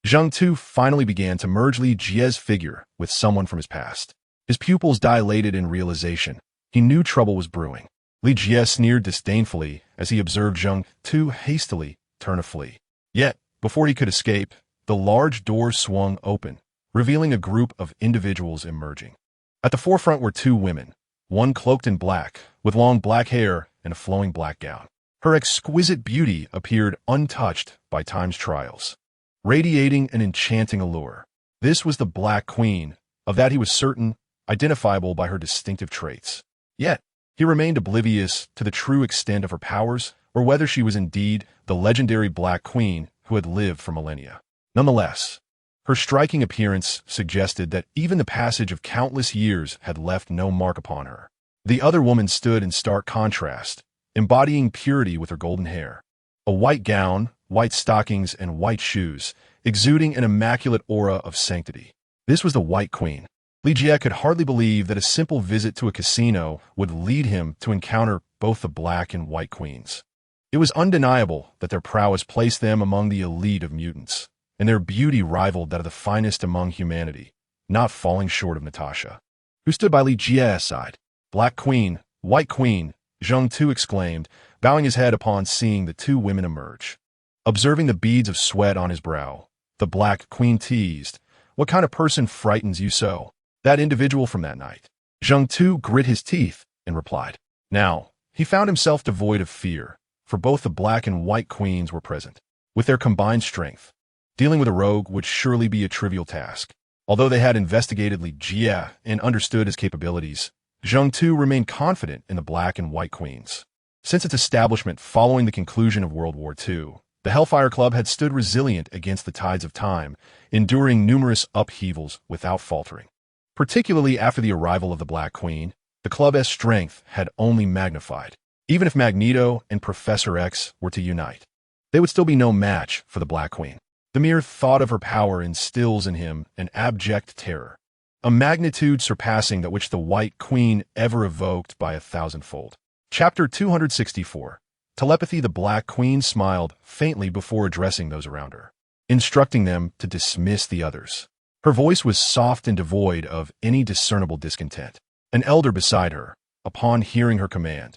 Zheng Tu finally began to merge Li Jie's figure with someone from his past. His pupils dilated in realization. He knew trouble was brewing. Li Jie sneered disdainfully as he observed Zheng Tu hastily turn to flee. Yet, before he could escape, the large door swung open, revealing a group of individuals emerging. At the forefront were 2 women, one cloaked in black, with long black hair and a flowing black gown. Her exquisite beauty appeared untouched by time's trials, radiating an enchanting allure. This was the Black Queen, of that he was certain, identifiable by her distinctive traits. Yet, he remained oblivious to the true extent of her powers, or whether she was indeed the legendary Black Queen who had lived for millennia. Nonetheless, her striking appearance suggested that even the passage of countless years had left no mark upon her. The other woman stood in stark contrast, embodying purity with her golden hair. A white gown, white stockings, and white shoes, exuding an immaculate aura of sanctity. This was the White Queen. Li Jie could hardly believe that a simple visit to a casino would lead him to encounter both the Black and White Queens. It was undeniable that their prowess placed them among the elite of mutants, and their beauty rivaled that of the finest among humanity, not falling short of Natasha, who stood by Li Jie's side. Black Queen, White Queen, Zheng Tu exclaimed, bowing his head upon seeing the two women emerge. Observing the beads of sweat on his brow, the Black Queen teased, "What kind of person frightens you so?" "That individual from that night." Zheng Tu grit his teeth and replied. Now, he found himself devoid of fear, for both the Black and White Queens were present. With their combined strength, dealing with a rogue would surely be a trivial task. Although they had investigated Li Jie and understood his capabilities, Zheng Tu remained confident in the Black and White Queens. Since its establishment following the conclusion of World War II, the Hellfire Club had stood resilient against the tides of time, enduring numerous upheavals without faltering. Particularly after the arrival of the Black Queen, the club's strength had only magnified. Even if Magneto and Professor X were to unite, they would still be no match for the Black Queen. The mere thought of her power instills in him an abject terror, a magnitude surpassing that which the White Queen ever evoked by 1,000-fold. Chapter 264. Telepathy. The Black Queen smiled faintly before addressing those around her, instructing them to dismiss the others. Her voice was soft and devoid of any discernible discontent. An elder beside her, upon hearing her command,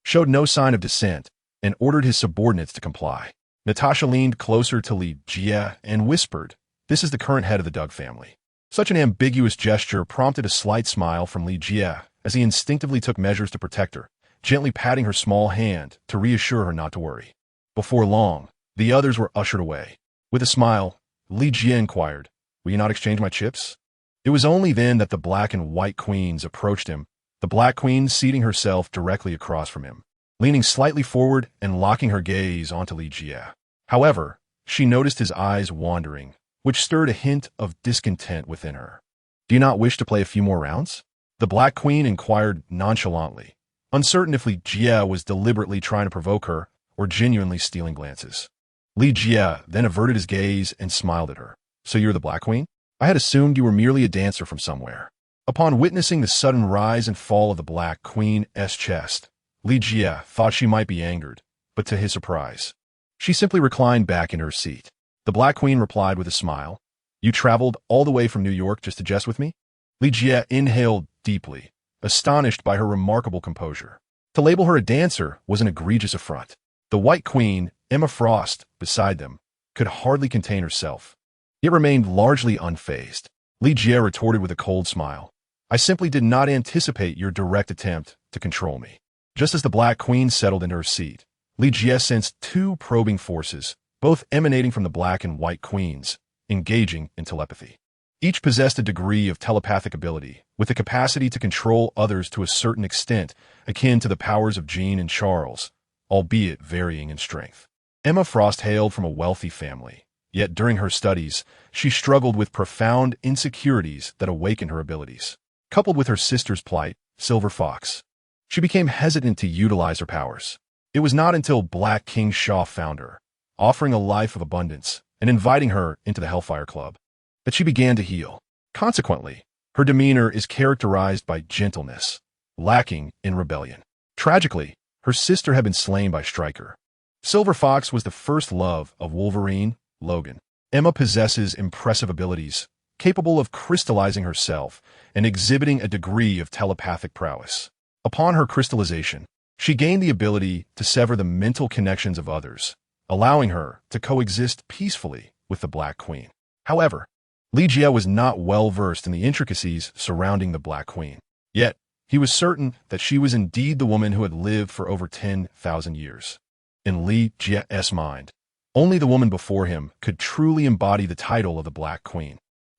showed no sign of dissent and ordered his subordinates to comply. Natasha leaned closer to Li Jie and whispered, "This is the current head of the Doug family." Such an ambiguous gesture prompted a slight smile from Li Jie as he instinctively took measures to protect her, gently patting her small hand to reassure her not to worry. Before long, the others were ushered away. With a smile, Li Jie inquired, "Will you not exchange my chips?" It was only then that the Black and White Queens approached him, the Black Queen seating herself directly across from him, leaning slightly forward and locking her gaze onto Li Jie. However, she noticed his eyes wandering, which stirred a hint of discontent within her. "Do you not wish to play a few more rounds?" the Black Queen inquired nonchalantly, uncertain if Li Jie was deliberately trying to provoke her or genuinely stealing glances. Li Jie then averted his gaze and smiled at her. "So you're the Black Queen? I had assumed you were merely a dancer from somewhere." Upon witnessing the sudden rise and fall of the Black Queen's chest, Li Jie thought she might be angered, but to his surprise, she simply reclined back in her seat. The Black Queen replied with a smile, "You traveled all the way from New York just to jest with me?" Li Jie inhaled deeply, astonished by her remarkable composure. To label her a dancer was an egregious affront. The White Queen, Emma Frost, beside them, could hardly contain herself, yet remained largely unfazed. Li Jie retorted with a cold smile, "I simply did not anticipate your direct attempt to control me." Just as the Black Queen settled into her seat, Li Jie sensed two probing forces, both emanating from the Black and White Queens, engaging in telepathy. Each possessed a degree of telepathic ability, with the capacity to control others to a certain extent akin to the powers of Jean and Charles, albeit varying in strength. Emma Frost hailed from a wealthy family, yet during her studies, she struggled with profound insecurities that awakened her abilities. Coupled with her sister's plight, Silver Fox, she became hesitant to utilize her powers. It was not until Black King Shaw found her, offering a life of abundance and inviting her into the Hellfire Club, that she began to heal. Consequently, her demeanor is characterized by gentleness, lacking in rebellion. Tragically, her sister had been slain by Stryker. Silver Fox was the first love of Wolverine, Logan. Emma possesses impressive abilities, capable of crystallizing herself and exhibiting a degree of telepathic prowess. Upon her crystallization, she gained the ability to sever the mental connections of others, allowing her to coexist peacefully with the Black Queen. However, Li Jie was not well versed in the intricacies surrounding the Black Queen. Yet, he was certain that she was indeed the woman who had lived for over 10,000 years. In Li Jie's mind, only the woman before him could truly embody the title of the Black Queen.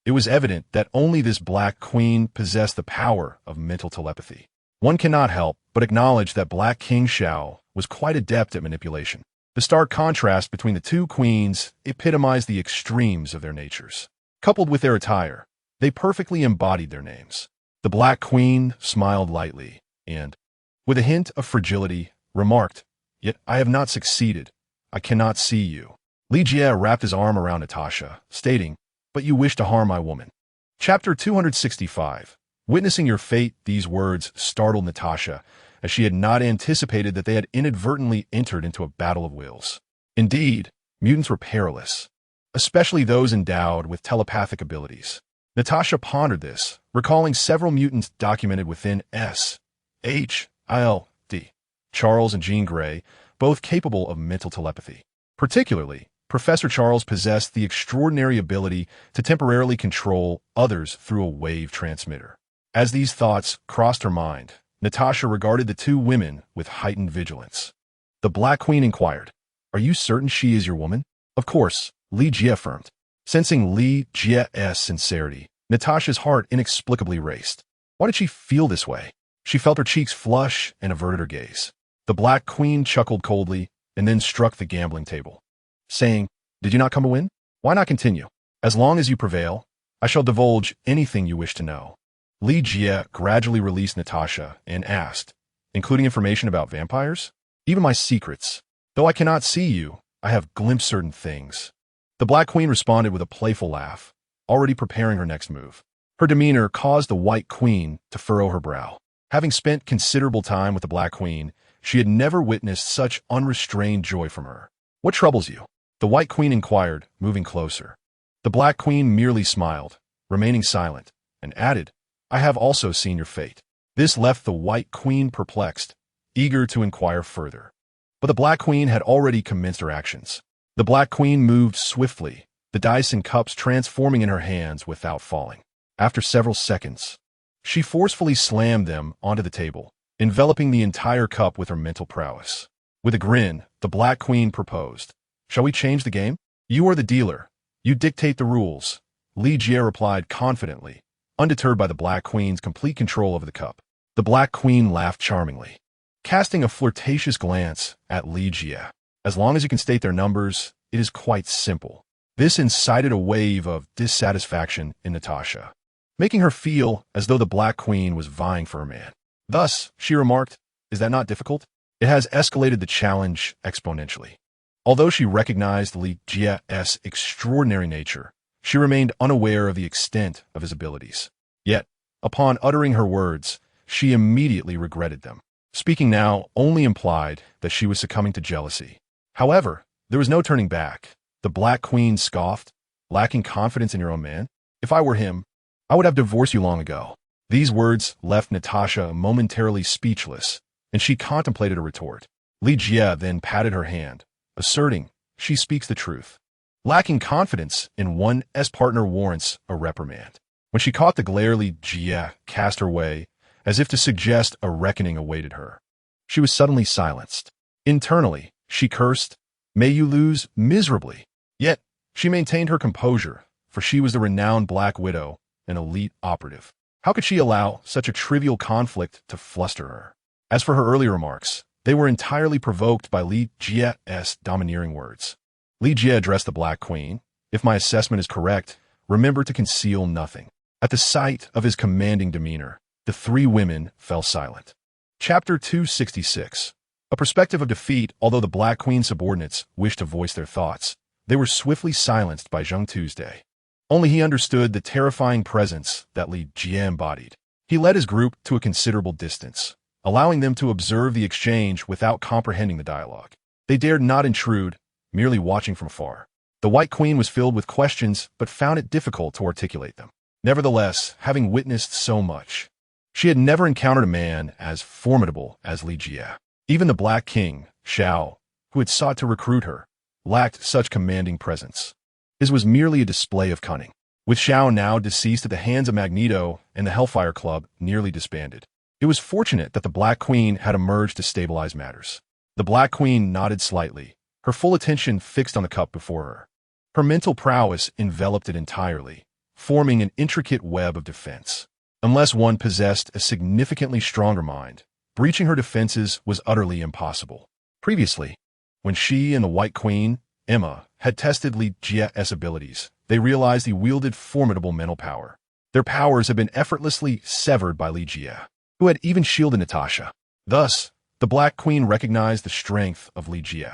It was evident that only this Black Queen possessed the power of mental telepathy. One cannot help but acknowledge that Black King Shao was quite adept at manipulation. The stark contrast between the two queens epitomized the extremes of their natures. Coupled with their attire, they perfectly embodied their names. The Black Queen smiled lightly and, with a hint of fragility, remarked, "Yet I have not succeeded. I cannot see you." Li Jie wrapped his arm around Natasha, stating, "But you wish to harm my woman." Chapter 265. Witnessing your fate, these words startled Natasha, as she had not anticipated that they had inadvertently entered into a battle of wills. Indeed, mutants were perilous, especially those endowed with telepathic abilities. Natasha pondered this, recalling several mutants documented within S.H.I.L.D. Charles and Jean Grey, both capable of mental telepathy. Particularly, Professor Charles possessed the extraordinary ability to temporarily control others through a wave transmitter. As these thoughts crossed her mind, Natasha regarded the two women with heightened vigilance. The Black Queen inquired, "Are you certain she is your woman?" "Of course," Li Jie affirmed. Sensing Li Jie's sincerity, Natasha's heart inexplicably raced. Why did she feel this way? She felt her cheeks flush and averted her gaze. The Black Queen chuckled coldly and then struck the gambling table, saying, "Did you not come to win? Why not continue? As long as you prevail, I shall divulge anything you wish to know." Li Jie gradually released Natasha and asked, "Including information about vampires?" "Even my secrets. Though I cannot see you, I have glimpsed certain things." The Black Queen responded with a playful laugh, already preparing her next move. Her demeanor caused the White Queen to furrow her brow. Having spent considerable time with the Black Queen, she had never witnessed such unrestrained joy from her. "What troubles you?" the White Queen inquired, moving closer. The Black Queen merely smiled, remaining silent, and added, "I have also seen your fate." This left the White Queen perplexed, eager to inquire further. But the Black Queen had already commenced her actions. The Black Queen moved swiftly, the dice and cups transforming in her hands without falling. After several seconds, she forcefully slammed them onto the table, enveloping the entire cup with her mental prowess. With a grin, the Black Queen proposed, "Shall we change the game? You are the dealer. You dictate the rules." Li Jie replied confidently, undeterred by the Black Queen's complete control over the cup. The Black Queen laughed charmingly, casting a flirtatious glance at Li Jie. "As long as you can state their numbers, it is quite simple." This incited a wave of dissatisfaction in Natasha, making her feel as though the Black Queen was vying for her man. Thus, she remarked, "Is that not difficult?" It has escalated the challenge exponentially. Although she recognized Li Jie's extraordinary nature, she remained unaware of the extent of his abilities. Yet, upon uttering her words, she immediately regretted them. Speaking now only implied that she was succumbing to jealousy. However, there was no turning back. The Black Queen scoffed, "Lacking confidence in your own man? If I were him, I would have divorced you long ago." These words left Natasha momentarily speechless, and she contemplated a retort. Li Jie then patted her hand, asserting, "She speaks the truth. Lacking confidence in one's partner warrants a reprimand." When she caught the glare Li Jie cast her way, as if to suggest a reckoning awaited her, she was suddenly silenced. Internally, she cursed, "May you lose miserably." Yet, she maintained her composure, for she was the renowned Black Widow, an elite operative. How could she allow such a trivial conflict to fluster her? As for her earlier remarks, they were entirely provoked by Li Jie's domineering words. Li Jie addressed the Black Queen, "If my assessment is correct, remember to conceal nothing." At the sight of his commanding demeanor, the three women fell silent. Chapter 266. A perspective of defeat. Although the Black Queen's subordinates wished to voice their thoughts, they were swiftly silenced by Zheng Tuesday. Only he understood the terrifying presence that Li Jie embodied. He led his group to a considerable distance, allowing them to observe the exchange without comprehending the dialogue. They dared not intrude, merely watching from afar. The White Queen was filled with questions, but found it difficult to articulate them. Nevertheless, having witnessed so much, she had never encountered a man as formidable as Li Jie. Even the Black King, Shao, who had sought to recruit her, lacked such commanding presence. His was merely a display of cunning. With Shao now deceased at the hands of Magneto and the Hellfire Club nearly disbanded, it was fortunate that the Black Queen had emerged to stabilize matters. The Black Queen nodded slightly, her full attention fixed on the cup before her. Her mental prowess enveloped it entirely, forming an intricate web of defense. Unless one possessed a significantly stronger mind, breaching her defenses was utterly impossible. Previously, when she and the White Queen, Emma, had tested Li Jie's abilities, they realized he wielded formidable mental power. Their powers had been effortlessly severed by Li Jie, who had even shielded Natasha. Thus, the Black Queen recognized the strength of Li Jie,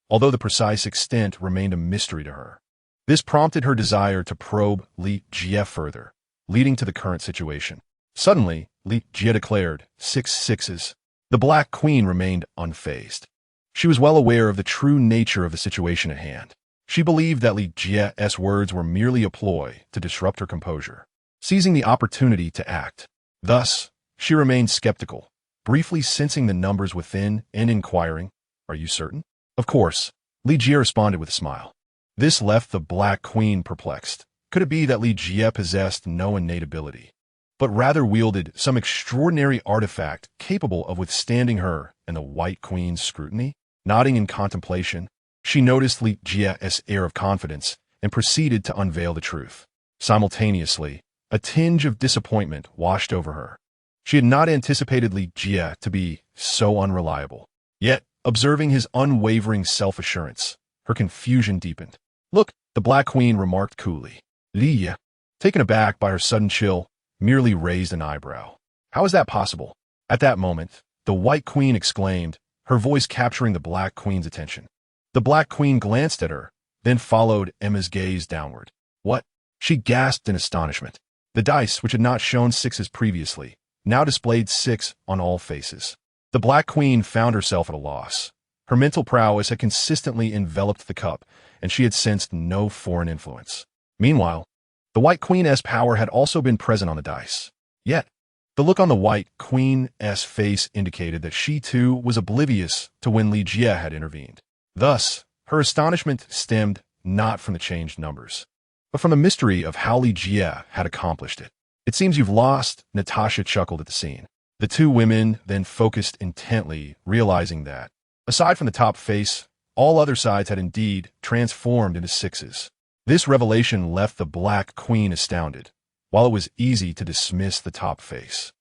although the precise extent remained a mystery to her. This prompted her desire to probe Li Jie further, leading to the current situation. Suddenly, Li Jie declared, 6 sixes. The Black Queen remained unfazed. She was well aware of the true nature of the situation at hand. She believed that Li Jie's words were merely a ploy to disrupt her composure, seizing the opportunity to act. Thus, she remained skeptical, briefly sensing the numbers within and inquiring, "Are you certain?" Of course, Li Jie responded with a smile. This left the Black Queen perplexed. Could it be that Li Jie possessed no innate ability, but rather wielded some extraordinary artifact capable of withstanding her and the White Queen's scrutiny? Nodding in contemplation, she noticed Li Jie's air of confidence and proceeded to unveil the truth. Simultaneously, a tinge of disappointment washed over her. She had not anticipated Li Jie to be so unreliable. Yet, observing his unwavering self-assurance, her confusion deepened. "Look," the Black Queen remarked coolly. Li Jie, taken aback by her sudden chill, merely raised an eyebrow. "How is that possible?" At that moment, the White Queen exclaimed, her voice capturing the Black Queen's attention. The Black Queen glanced at her, then followed Emma's gaze downward. "What?" She gasped in astonishment. The dice, which had not shown sixes previously, now displayed 6 on all faces. The Black Queen found herself at a loss. Her mental prowess had consistently enveloped the cup, and she had sensed no foreign influence. Meanwhile, the White Queen's power had also been present on the dice. Yet, the look on the White Queen's face indicated that she too was oblivious to when Li Jie had intervened. Thus, her astonishment stemmed not from the changed numbers, but from the mystery of how Li Jie had accomplished it. "It seems you've lost," Natasha chuckled at the scene. The two women then focused intently, realizing that, aside from the top face, all other sides had indeed transformed into sixes. This revelation left the Black Queen astounded, while it was easy to dismiss the top face.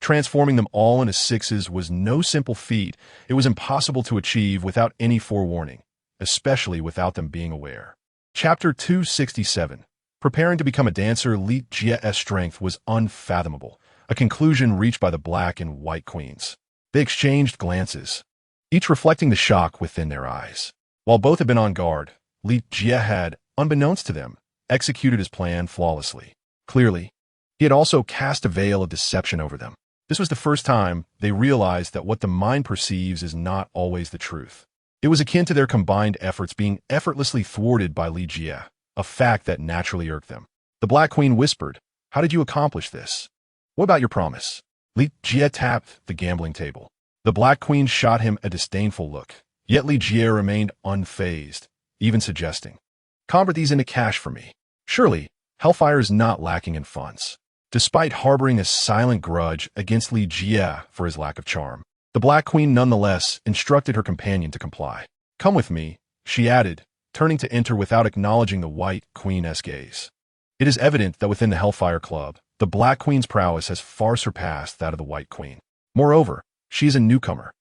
Transforming them all into sixes was no simple feat. It was impossible to achieve without any forewarning, especially without them being aware. Chapter 267. Preparing to become a dancer, Li Jie's strength was unfathomable, a conclusion reached by the Black and White Queens. They exchanged glances, each reflecting the shock within their eyes. While both had been on guard, Li Jie had, unbeknownst to them, executed his plan flawlessly. Clearly, he had also cast a veil of deception over them. This was the first time they realized that what the mind perceives is not always the truth. It was akin to their combined efforts being effortlessly thwarted by Li Jie, a fact that naturally irked them. The Black Queen whispered, "How did you accomplish this? What about your promise?" Li Jie tapped the gambling table. The Black Queen shot him a disdainful look, yet Li Jie remained unfazed, even suggesting, "Convert these into cash for me." Surely, Hellfire is not lacking in funds. Despite harboring a silent grudge against Li Jie for his lack of charm, the Black Queen nonetheless instructed her companion to comply. "Come with me," she added, turning to enter without acknowledging the White Queen's gaze. It is evident that within the Hellfire Club, the Black Queen's prowess has far surpassed that of the White Queen. Moreover, she is a newcomer.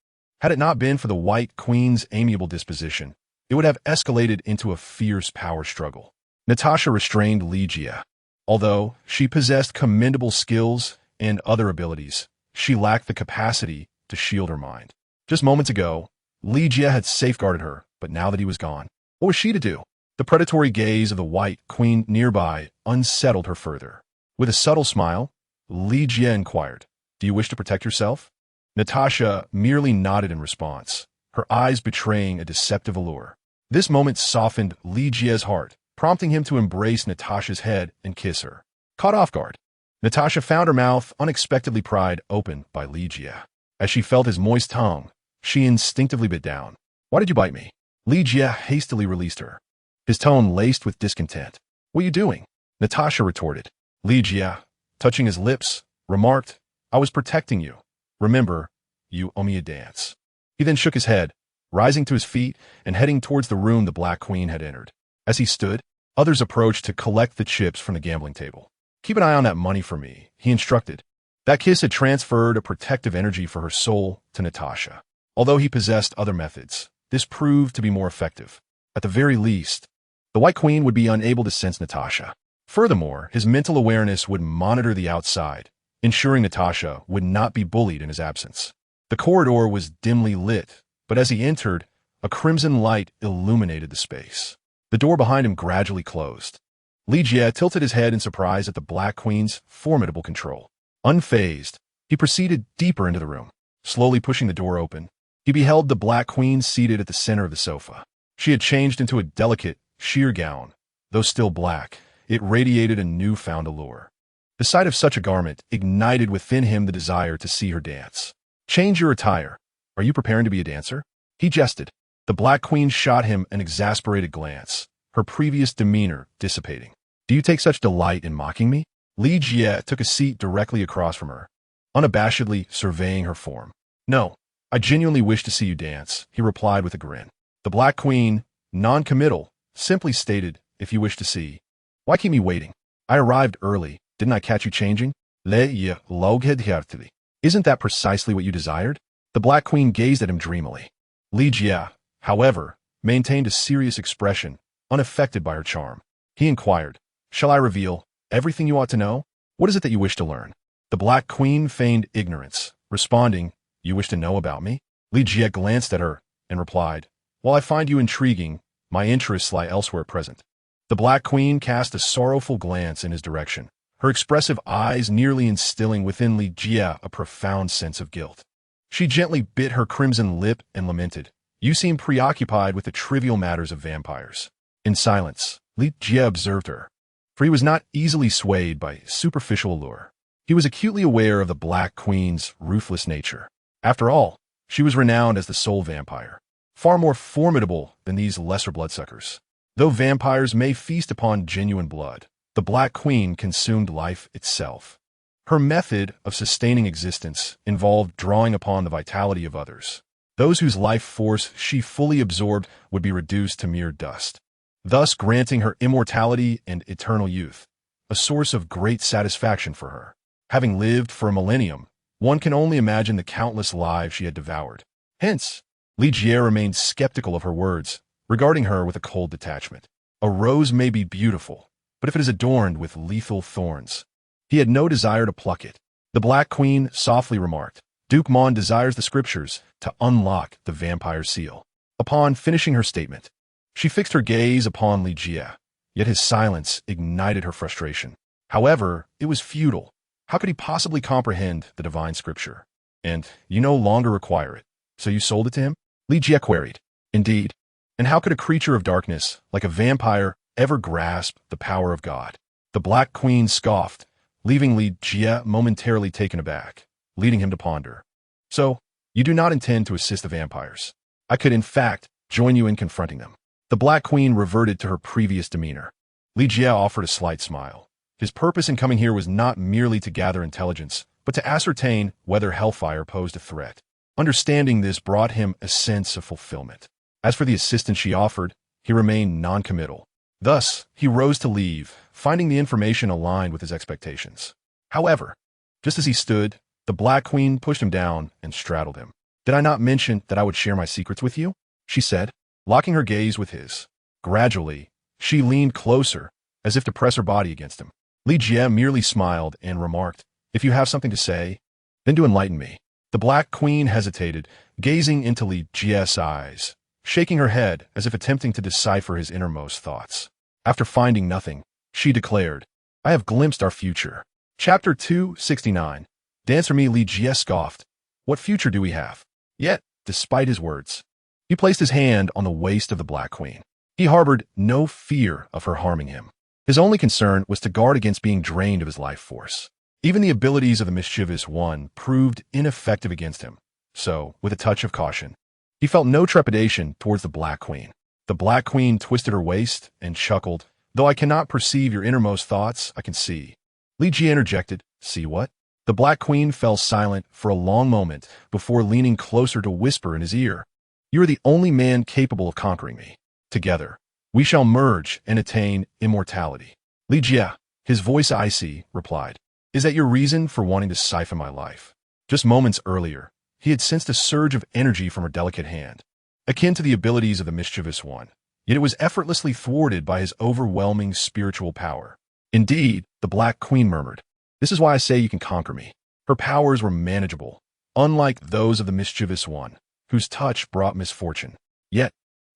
Had it not been for the White Queen's amiable disposition, it would have escalated into a fierce power struggle. Natasha restrained Li Jie. Although she possessed commendable skills and other abilities, she lacked the capacity to shield her mind. Just moments ago, Li Jie had safeguarded her, but now that he was gone, what was she to do? The predatory gaze of the White Queen nearby unsettled her further. With a subtle smile, Li Jie inquired, "Do you wish to protect yourself?" Natasha merely nodded in response, her eyes betraying a deceptive allure. This moment softened Li Jie's heart, prompting him to embrace Natasha's head and kiss her. Caught off guard, Natasha found her mouth unexpectedly pried open by Li Jie. As she felt his moist tongue, she instinctively bit down. "Why did you bite me?" Li Jie hastily released her, his tone laced with discontent. "What are you doing?" Natasha retorted. Li Jie, touching his lips, remarked, "I was protecting you. Remember, you owe me a dance." He then shook his head, rising to his feet and heading towards the room the Black Queen had entered. As he stood, others approached to collect the chips from the gambling table. Keep an eye on that money for me, he instructed. That kiss had transferred a protective energy for her soul to Natasha. Although he possessed other methods, this proved to be more effective. At the very least, the White Queen would be unable to sense Natasha. Furthermore, his mental awareness would monitor the outside, ensuring Natasha would not be bullied in his absence. The corridor was dimly lit, but as he entered, a crimson light illuminated the space. The door behind him gradually closed. Li Jie tilted his head in surprise at the Black Queen's formidable control. Unfazed, he proceeded deeper into the room. Slowly pushing the door open, he beheld the Black Queen seated at the center of the sofa. She had changed into a delicate, sheer gown. Though still black, it radiated a newfound allure. The sight of such a garment ignited within him the desire to see her dance. Change your attire. Are you preparing to be a dancer? He jested. The Black Queen shot him an exasperated glance, her previous demeanor dissipating. Do you take such delight in mocking me? Li Jie took a seat directly across from her, unabashedly surveying her form. No, I genuinely wish to see you dance, he replied with a grin. The Black Queen, non-committal, simply stated, if you wish to see. Why keep me waiting? I arrived early. Didn't I catch you changing? Isn't that precisely what you desired? The Black Queen gazed at him dreamily. Li Jie, however, maintained a serious expression, unaffected by her charm. He inquired, shall I reveal everything you ought to know? What is it that you wish to learn? The Black Queen feigned ignorance, responding, you wish to know about me? Li Jie glanced at her and replied, while I find you intriguing, my interests lie elsewhere at present. The Black Queen cast a sorrowful glance in his direction, her expressive eyes nearly instilling within Li Jie a profound sense of guilt. She gently bit her crimson lip and lamented, you seem preoccupied with the trivial matters of vampires. In silence, Li Jie observed her, for he was not easily swayed by superficial allure. He was acutely aware of the Black Queen's ruthless nature. After all, she was renowned as the sole vampire, far more formidable than these lesser bloodsuckers. Though vampires may feast upon genuine blood, the Black Queen consumed life itself. Her method of sustaining existence involved drawing upon the vitality of others. Those whose life force she fully absorbed would be reduced to mere dust, thus granting her immortality and eternal youth, a source of great satisfaction for her. Having lived for a millennium, one can only imagine the countless lives she had devoured. Hence, Li Jie remained skeptical of her words, regarding her with a cold detachment. A rose may be beautiful, but if it is adorned with lethal thorns, he had no desire to pluck it. The Black Queen softly remarked, Duke Mon desires the scriptures to unlock the vampire seal. Upon finishing her statement, she fixed her gaze upon Li Jie, yet his silence ignited her frustration. However, it was futile. How could he possibly comprehend the divine scripture? And you no longer require it, so you sold it to him? Li Jie queried. Indeed. And how could a creature of darkness, like a vampire, ever grasp the power of God? The Black Queen scoffed, leaving Li Jie momentarily taken aback, leading him to ponder. So, you do not intend to assist the vampires. I could, in fact, join you in confronting them. The Black Queen reverted to her previous demeanor. Li Jie offered a slight smile. His purpose in coming here was not merely to gather intelligence, but to ascertain whether Hellfire posed a threat. Understanding this brought him a sense of fulfillment. As for the assistance she offered, he remained non-committal. Thus, he rose to leave, finding the information aligned with his expectations. However, just as he stood, the Black Queen pushed him down and straddled him. Did I not mention that I would share my secrets with you? She said, locking her gaze with his. Gradually, she leaned closer, as if to press her body against him. Li Jie merely smiled and remarked, if you have something to say, then do enlighten me. The Black Queen hesitated, gazing into Li Jie's eyes, shaking her head as if attempting to decipher his innermost thoughts. After finding nothing, she declared, I have glimpsed our future. Chapter 269. Dance for me, Li Jie scoffed. What future do we have? Yet, despite his words, he placed his hand on the waist of the Black Queen. He harbored no fear of her harming him. His only concern was to guard against being drained of his life force. Even the abilities of the mischievous one proved ineffective against him. So, with a touch of caution, he felt no trepidation towards the Black Queen. The Black Queen twisted her waist and chuckled. Though I cannot perceive your innermost thoughts, I can see. Li Jie interjected, see what? The Black Queen fell silent for a long moment before leaning closer to whisper in his ear. You are the only man capable of conquering me. Together, we shall merge and attain immortality. Li Jie, His voice icy, replied, "Is that your reason for wanting to siphon my life?" Just moments earlier, he had sensed a surge of energy from her delicate hand, akin to the abilities of the mischievous one, yet it was effortlessly thwarted by his overwhelming spiritual power. "Indeed," the Black Queen murmured, "this is why I say you can conquer me." Her powers were manageable, unlike those of the mischievous one, whose touch brought misfortune. Yet,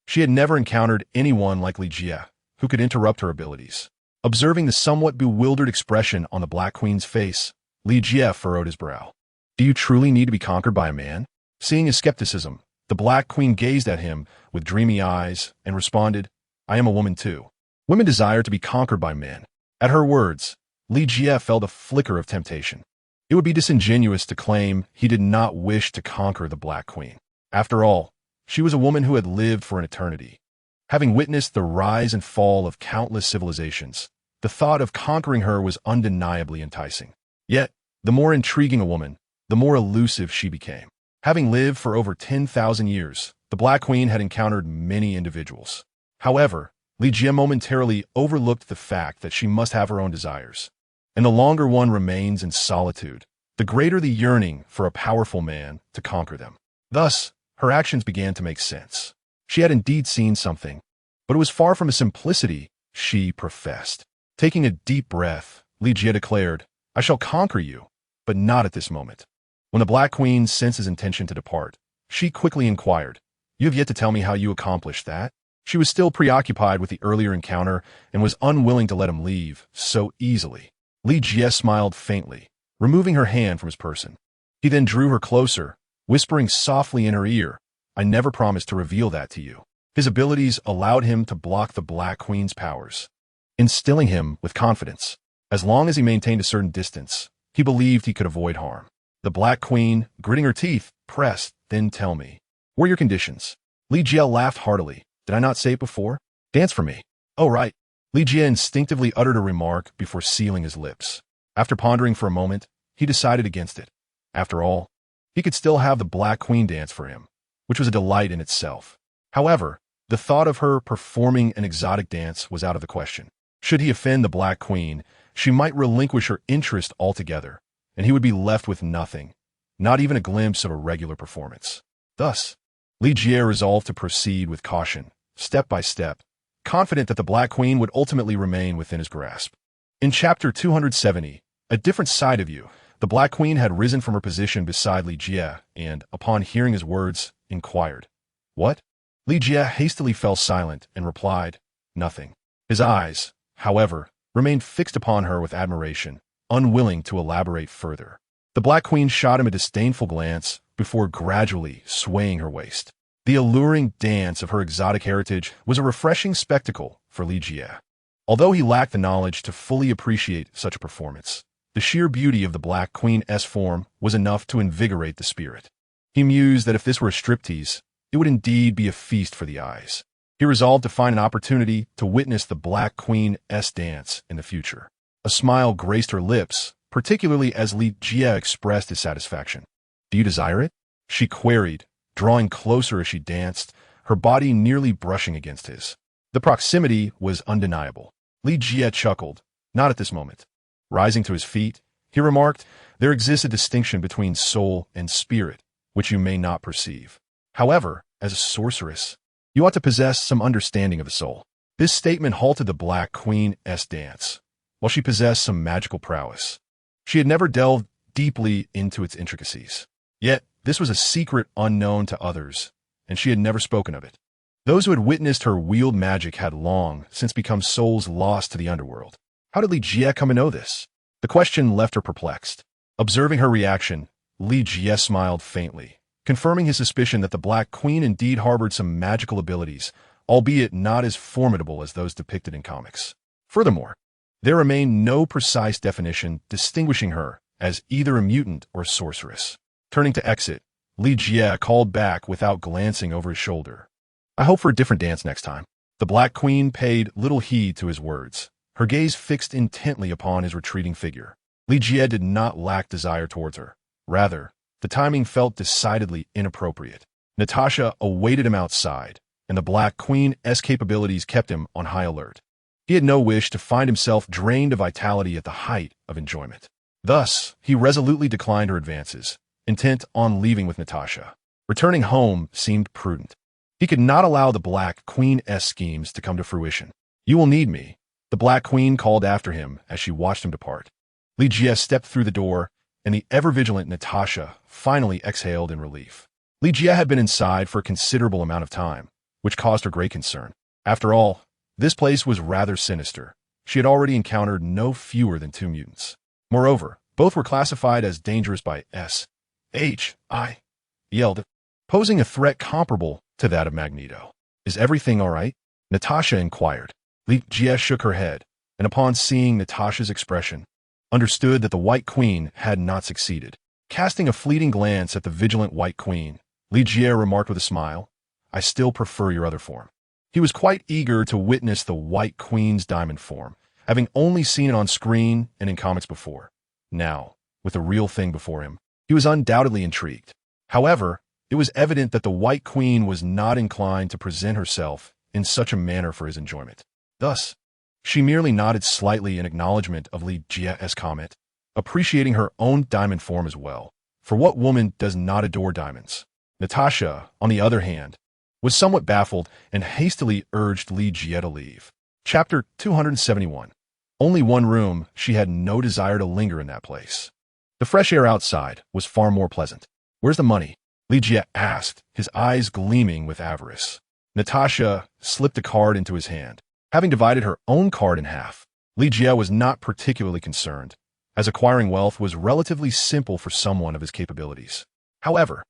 she had never encountered anyone like Li Jie, who could interrupt her abilities. Observing the somewhat bewildered expression on the Black Queen's face, Li Jie furrowed his brow. "Do you truly need to be conquered by a man?" Seeing his skepticism, the Black Queen gazed at him with dreamy eyes and responded, "I am a woman too. Women desire to be conquered by men." At her words, Li Jie felt a flicker of temptation. It would be disingenuous to claim he did not wish to conquer the Black Queen. After all, she was a woman who had lived for an eternity. Having witnessed the rise and fall of countless civilizations, the thought of conquering her was undeniably enticing. Yet, the more intriguing a woman, the more elusive she became. Having lived for over 10,000 years, the Black Queen had encountered many individuals. However, Li Jie momentarily overlooked the fact that she must have her own desires. And the longer one remains in solitude, the greater the yearning for a powerful man to conquer them. Thus, her actions began to make sense. She had indeed seen something, but it was far from the simplicity she professed. Taking a deep breath, Li Jie declared, "I shall conquer you, but not at this moment." When the Black Queen sensed his intention to depart, she quickly inquired, "You have yet to tell me how you accomplished that?" She was still preoccupied with the earlier encounter and was unwilling to let him leave so easily. Li Jie smiled faintly, removing her hand from his person. He then drew her closer, whispering softly in her ear, "I never promised to reveal that to you." His abilities allowed him to block the Black Queen's powers, instilling him with confidence. As long as he maintained a certain distance, he believed he could avoid harm. The Black Queen, gritting her teeth, pressed, "Then tell me, what are your conditions?" Li Jie laughed heartily. "Did I not say it before? Dance for me." "Oh, right." Li Jie instinctively uttered a remark before sealing his lips. After pondering for a moment, he decided against it. After all, he could still have the Black Queen dance for him, which was a delight in itself. However, the thought of her performing an exotic dance was out of the question. Should he offend the Black Queen, she might relinquish her interest altogether, and he would be left with nothing, not even a glimpse of a regular performance. Thus, Li Jie resolved to proceed with caution, step by step, confident that the Black Queen would ultimately remain within his grasp. In Chapter 270, A Different Side of You, the Black Queen had risen from her position beside Li Jie and, upon hearing his words, inquired, "What?" Li Jie hastily fell silent and replied, "Nothing." His eyes, however, remained fixed upon her with admiration, unwilling to elaborate further. The Black Queen shot him a disdainful glance before gradually swaying her waist. The alluring dance of her exotic heritage was a refreshing spectacle for Li Jie. Although he lacked the knowledge to fully appreciate such a performance, the sheer beauty of the Black Queen's form was enough to invigorate the spirit. He mused that if this were a striptease, it would indeed be a feast for the eyes. He resolved to find an opportunity to witness the Black Queen's dance in the future. A smile graced her lips, particularly as Li Jie expressed his satisfaction. "Do you desire it?" she queried, drawing closer as she danced, her body nearly brushing against his. The proximity was undeniable. Li Jie chuckled, "Not at this moment." Rising to his feet, he remarked, "There exists a distinction between soul and spirit, which you may not perceive. However, as a sorceress, you ought to possess some understanding of the soul." This statement halted the Black Queen's dance, while she possessed some magical prowess. She had never delved deeply into its intricacies. Yet, this was a secret unknown to others, and she had never spoken of it. Those who had witnessed her wield magic had long since become souls lost to the underworld. How did Li Jie come to know this? The question left her perplexed. Observing her reaction, Li Jie smiled faintly, confirming his suspicion that the Black Queen indeed harbored some magical abilities, albeit not as formidable as those depicted in comics. Furthermore, there remained no precise definition distinguishing her as either a mutant or a sorceress. Turning to exit, Li Jie called back without glancing over his shoulder, "I hope for a different dance next time." The Black Queen paid little heed to his words, her gaze fixed intently upon his retreating figure. Li Jie did not lack desire towards her. Rather, the timing felt decidedly inappropriate. Natasha awaited him outside, and the Black Queen's capabilities kept him on high alert. He had no wish to find himself drained of vitality at the height of enjoyment. Thus, he resolutely declined her advances, intent on leaving with Natasha. Returning home seemed prudent. He could not allow the Black Queen's schemes to come to fruition. "You will need me," the Black Queen called after him as she watched him depart. Li Jie stepped through the door, and the ever-vigilant Natasha finally exhaled in relief. Li Jie had been inside for a considerable amount of time, which caused her great concern. After all, this place was rather sinister. She had already encountered no fewer than 2 mutants. Moreover, both were classified as dangerous by S.H.I. yelled, posing a threat comparable to that of Magneto. "Is everything all right?" Natasha inquired. Li Jie shook her head, and upon seeing Natasha's expression, understood that the White Queen had not succeeded. Casting a fleeting glance at the vigilant White Queen, Li Jie remarked with a smile, "I still prefer your other form." He was quite eager to witness the White Queen's diamond form, having only seen it on screen and in comics before. Now, with the real thing before him, he was undoubtedly intrigued. However, it was evident that the White Queen was not inclined to present herself in such a manner for his enjoyment. Thus, she merely nodded slightly in acknowledgement of Li Jie's comment, appreciating her own diamond form as well. For what woman does not adore diamonds? Natasha, on the other hand, was somewhat baffled and hastily urged Li Jie to leave. Chapter 271. Only one room, she had no desire to linger in that place. The fresh air outside was far more pleasant. "Where's the money?" Li Jie asked, his eyes gleaming with avarice. Natasha slipped a card into his hand. Having divided her own card in half, Li Jie was not particularly concerned, as acquiring wealth was relatively simple for someone of his capabilities. However,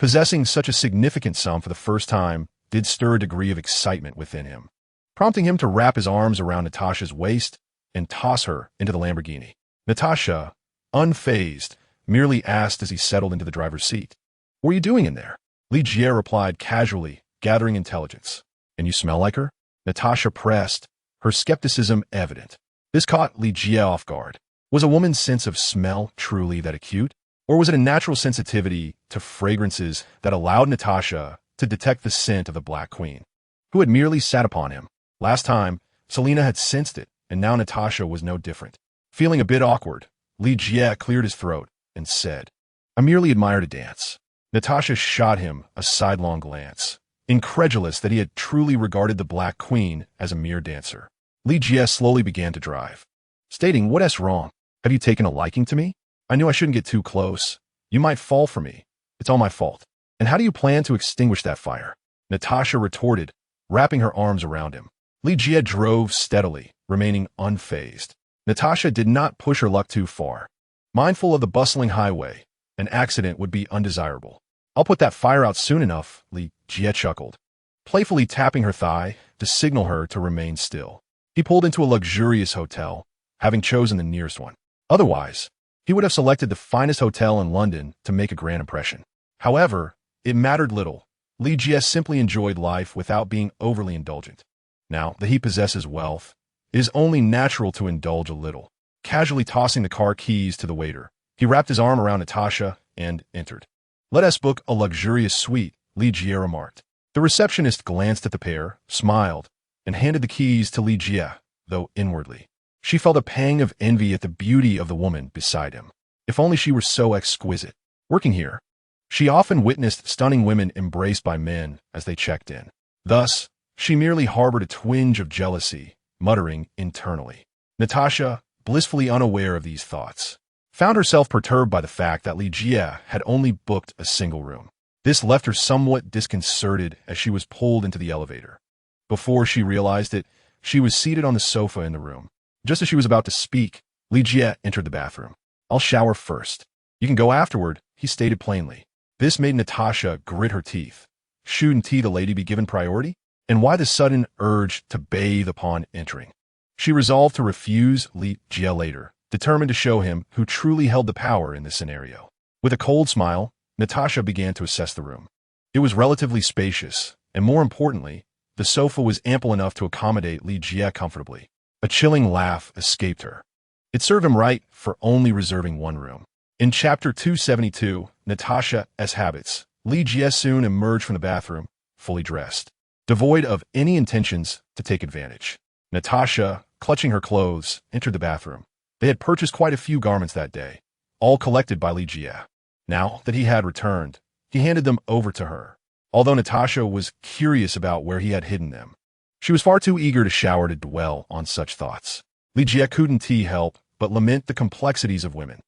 possessing such a significant sum for the first time did stir a degree of excitement within him, prompting him to wrap his arms around Natasha's waist and toss her into the Lamborghini. Natasha, unfazed, merely asked as he settled into the driver's seat, "What are you doing in there?" Li Jie replied casually, gathering intelligence. "And you smell like her?" Natasha pressed, her skepticism evident. This caught Li Jie off guard. Was a woman's sense of smell truly that acute? Or was it a natural sensitivity to fragrances that allowed Natasha to detect the scent of the Black Queen, who had merely sat upon him? Last time, Selena had sensed it, and now Natasha was no different. Feeling a bit awkward, Li Jie cleared his throat and said, "I merely admire to dance." Natasha shot him a sidelong glance, incredulous that he had truly regarded the Black Queen as a mere dancer. Li Jie slowly began to drive, stating, "What's wrong? Have you taken a liking to me? I knew I shouldn't get too close. You might fall for me. It's all my fault. And how do you plan to extinguish that fire?" Natasha retorted, wrapping her arms around him. Li Jie drove steadily, remaining unfazed. Natasha did not push her luck too far. Mindful of the bustling highway, an accident would be undesirable. "I'll put that fire out soon enough," Li Jie chuckled, playfully tapping her thigh to signal her to remain still. He pulled into a luxurious hotel, having chosen the nearest one. Otherwise, he would have selected the finest hotel in London to make a grand impression. However, it mattered little. Li Jie simply enjoyed life without being overly indulgent. Now that he possesses wealth, it is only natural to indulge a little. Casually tossing the car keys to the waiter, he wrapped his arm around Natasha and entered. "Let us book a luxurious suite," Li Jie remarked. The receptionist glanced at the pair, smiled, and handed the keys to Li Jie, though inwardly she felt a pang of envy at the beauty of the woman beside him. If only she were so exquisite. Working here, she often witnessed stunning women embraced by men as they checked in. Thus, she merely harbored a twinge of jealousy, muttering internally. Natasha, blissfully unaware of these thoughts, found herself perturbed by the fact that Li Jie had only booked a single room. This left her somewhat disconcerted as she was pulled into the elevator. Before she realized it, she was seated on the sofa in the room. Just as she was about to speak, Li Jie entered the bathroom. "I'll shower first. You can go afterward," he stated plainly. This made Natasha grit her teeth. Shouldn't the lady be given priority? And why the sudden urge to bathe upon entering? She resolved to refuse Li Jie later, determined to show him who truly held the power in this scenario. With a cold smile, Natasha began to assess the room. It was relatively spacious, and more importantly, the sofa was ample enough to accommodate Li Jie comfortably. A chilling laugh escaped her. It served him right for only reserving one room. In Chapter 272, Natasha's habits, Li Jie soon emerged from the bathroom, fully dressed, devoid of any intentions to take advantage. Natasha, clutching her clothes, entered the bathroom. They had purchased quite a few garments that day, all collected by Li Jie. Now that he had returned, he handed them over to her, although Natasha was curious about where he had hidden them. She was far too eager to shower to dwell on such thoughts. Li Jie couldn't help but lament the complexities of women.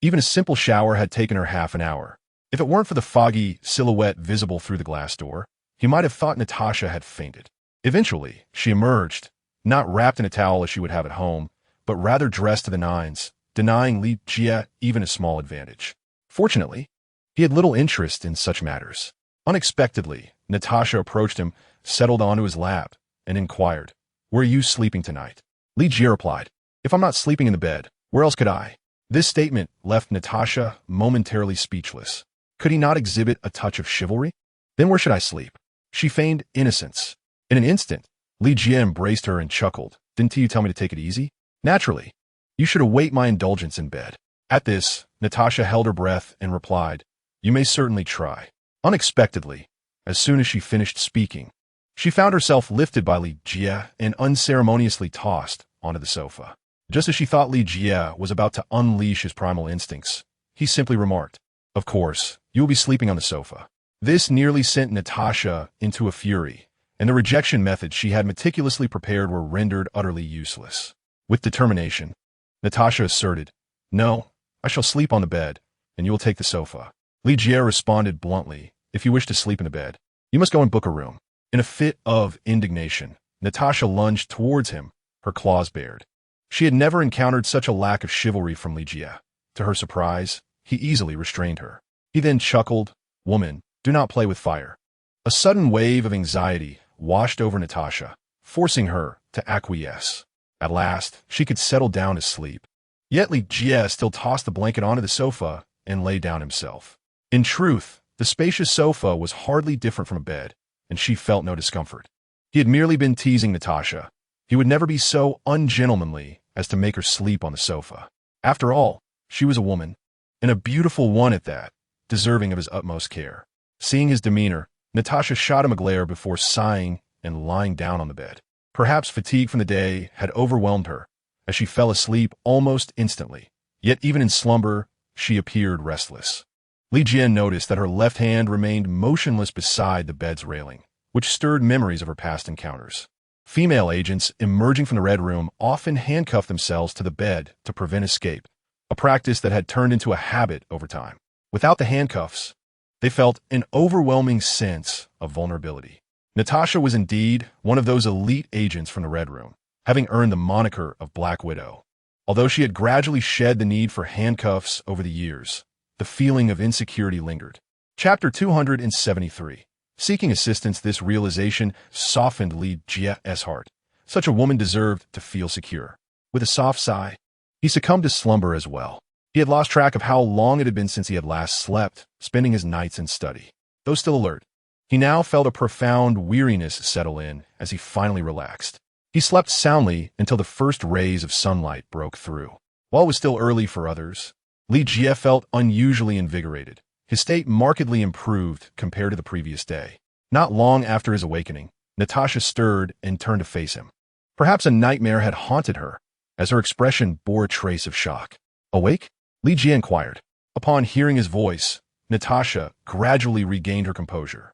Even a simple shower had taken her half an hour. If it weren't for the foggy silhouette visible through the glass door, he might have thought Natasha had fainted. Eventually, she emerged, not wrapped in a towel as she would have at home, but rather dressed to the nines, denying Li Jie even a small advantage. Fortunately, he had little interest in such matters. Unexpectedly, Natasha approached him, settled onto his lap, and inquired, "Where are you sleeping tonight?" Li Jie replied, "If I'm not sleeping in the bed, where else could I?" This statement left Natasha momentarily speechless. Could he not exhibit a touch of chivalry? "Then where should I sleep?" She feigned innocence. In an instant, Li Jie embraced her and chuckled. "Didn't you tell me to take it easy? Naturally, you should await my indulgence in bed." At this, Natasha held her breath and replied, "You may certainly try." Unexpectedly, as soon as she finished speaking, she found herself lifted by Li Jie and unceremoniously tossed onto the sofa. Just as she thought Li Jie was about to unleash his primal instincts, he simply remarked, "Of course, you will be sleeping on the sofa." This nearly sent Natasha into a fury, and the rejection methods she had meticulously prepared were rendered utterly useless. With determination, Natasha asserted, "No, I shall sleep on the bed, and you will take the sofa." Li Jie responded bluntly, "If you wish to sleep in the bed, you must go and book a room." In a fit of indignation, Natasha lunged towards him, her claws bared. She had never encountered such a lack of chivalry from Li Jie. To her surprise, he easily restrained her. He then chuckled, "Woman, do not play with fire." A sudden wave of anxiety washed over Natasha, forcing her to acquiesce. At last, she could settle down to sleep. Yet Li Jie still tossed the blanket onto the sofa and lay down himself. In truth, the spacious sofa was hardly different from a bed, and she felt no discomfort. He had merely been teasing Natasha. He would never be so ungentlemanly as to make her sleep on the sofa. After all, she was a woman, and a beautiful one at that, deserving of his utmost care. Seeing his demeanor, Natasha shot him a glare before sighing and lying down on the bed. Perhaps fatigue from the day had overwhelmed her, as she fell asleep almost instantly. Yet even in slumber, she appeared restless. Li Jie noticed that her left hand remained motionless beside the bed's railing, which stirred memories of her past encounters. Female agents emerging from the Red Room often handcuffed themselves to the bed to prevent escape, a practice that had turned into a habit over time. Without the handcuffs, they felt an overwhelming sense of vulnerability. Natasha was indeed one of those elite agents from the Red Room, having earned the moniker of Black Widow. Although she had gradually shed the need for handcuffs over the years, the feeling of insecurity lingered. Chapter 273. Seeking assistance, this realization softened Li Jie's heart. Such a woman deserved to feel secure. With a soft sigh, he succumbed to slumber as well. He had lost track of how long it had been since he had last slept, spending his nights in study. Though still alert, he now felt a profound weariness settle in as he finally relaxed. He slept soundly until the first rays of sunlight broke through. While it was still early for others, Li Jie felt unusually invigorated. His state markedly improved compared to the previous day. Not long after his awakening, Natasha stirred and turned to face him. Perhaps a nightmare had haunted her, as her expression bore a trace of shock. "Awake?" Li Jie inquired. Upon hearing his voice, Natasha gradually regained her composure.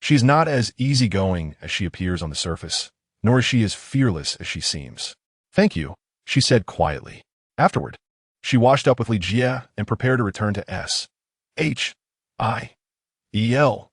She is not as easygoing as she appears on the surface, nor is she as fearless as she seems. "Thank you," she said quietly. Afterward, she washed up with Li Jie and prepared to return to SHIELD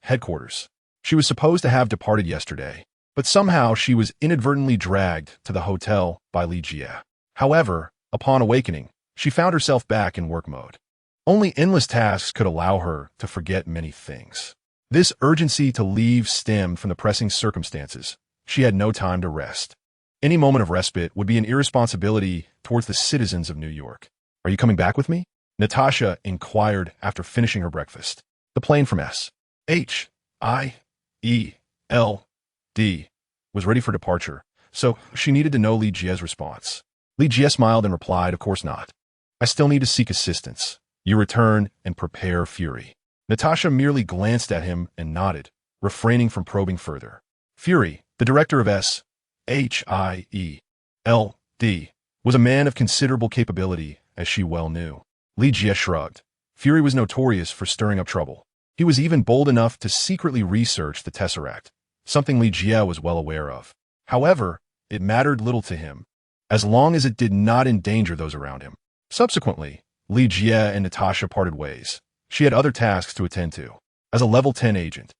headquarters. She was supposed to have departed yesterday, but somehow she was inadvertently dragged to the hotel by Li Jie. However, upon awakening, she found herself back in work mode. Only endless tasks could allow her to forget many things. This urgency to leave stemmed from the pressing circumstances. She had no time to rest. Any moment of respite would be an irresponsibility towards the citizens of New York. "Are you coming back with me?" Natasha inquired after finishing her breakfast. The plane from SHIELD was ready for departure, so she needed to know Li Jie's response. Li Jie smiled and replied, "Of course not. I still need to seek assistance. You return and prepare fury." Natasha merely glanced at him and nodded, refraining from probing further. Fury, the director of SHIELD, L.D. was a man of considerable capability, as she well knew. Li Jie shrugged. Fury was notorious for stirring up trouble. He was even bold enough to secretly research the Tesseract, something Li Jie was well aware of. However, it mattered little to him, as long as it did not endanger those around him. Subsequently, Li Jie and Natasha parted ways. She had other tasks to attend to. As a level 10 agent,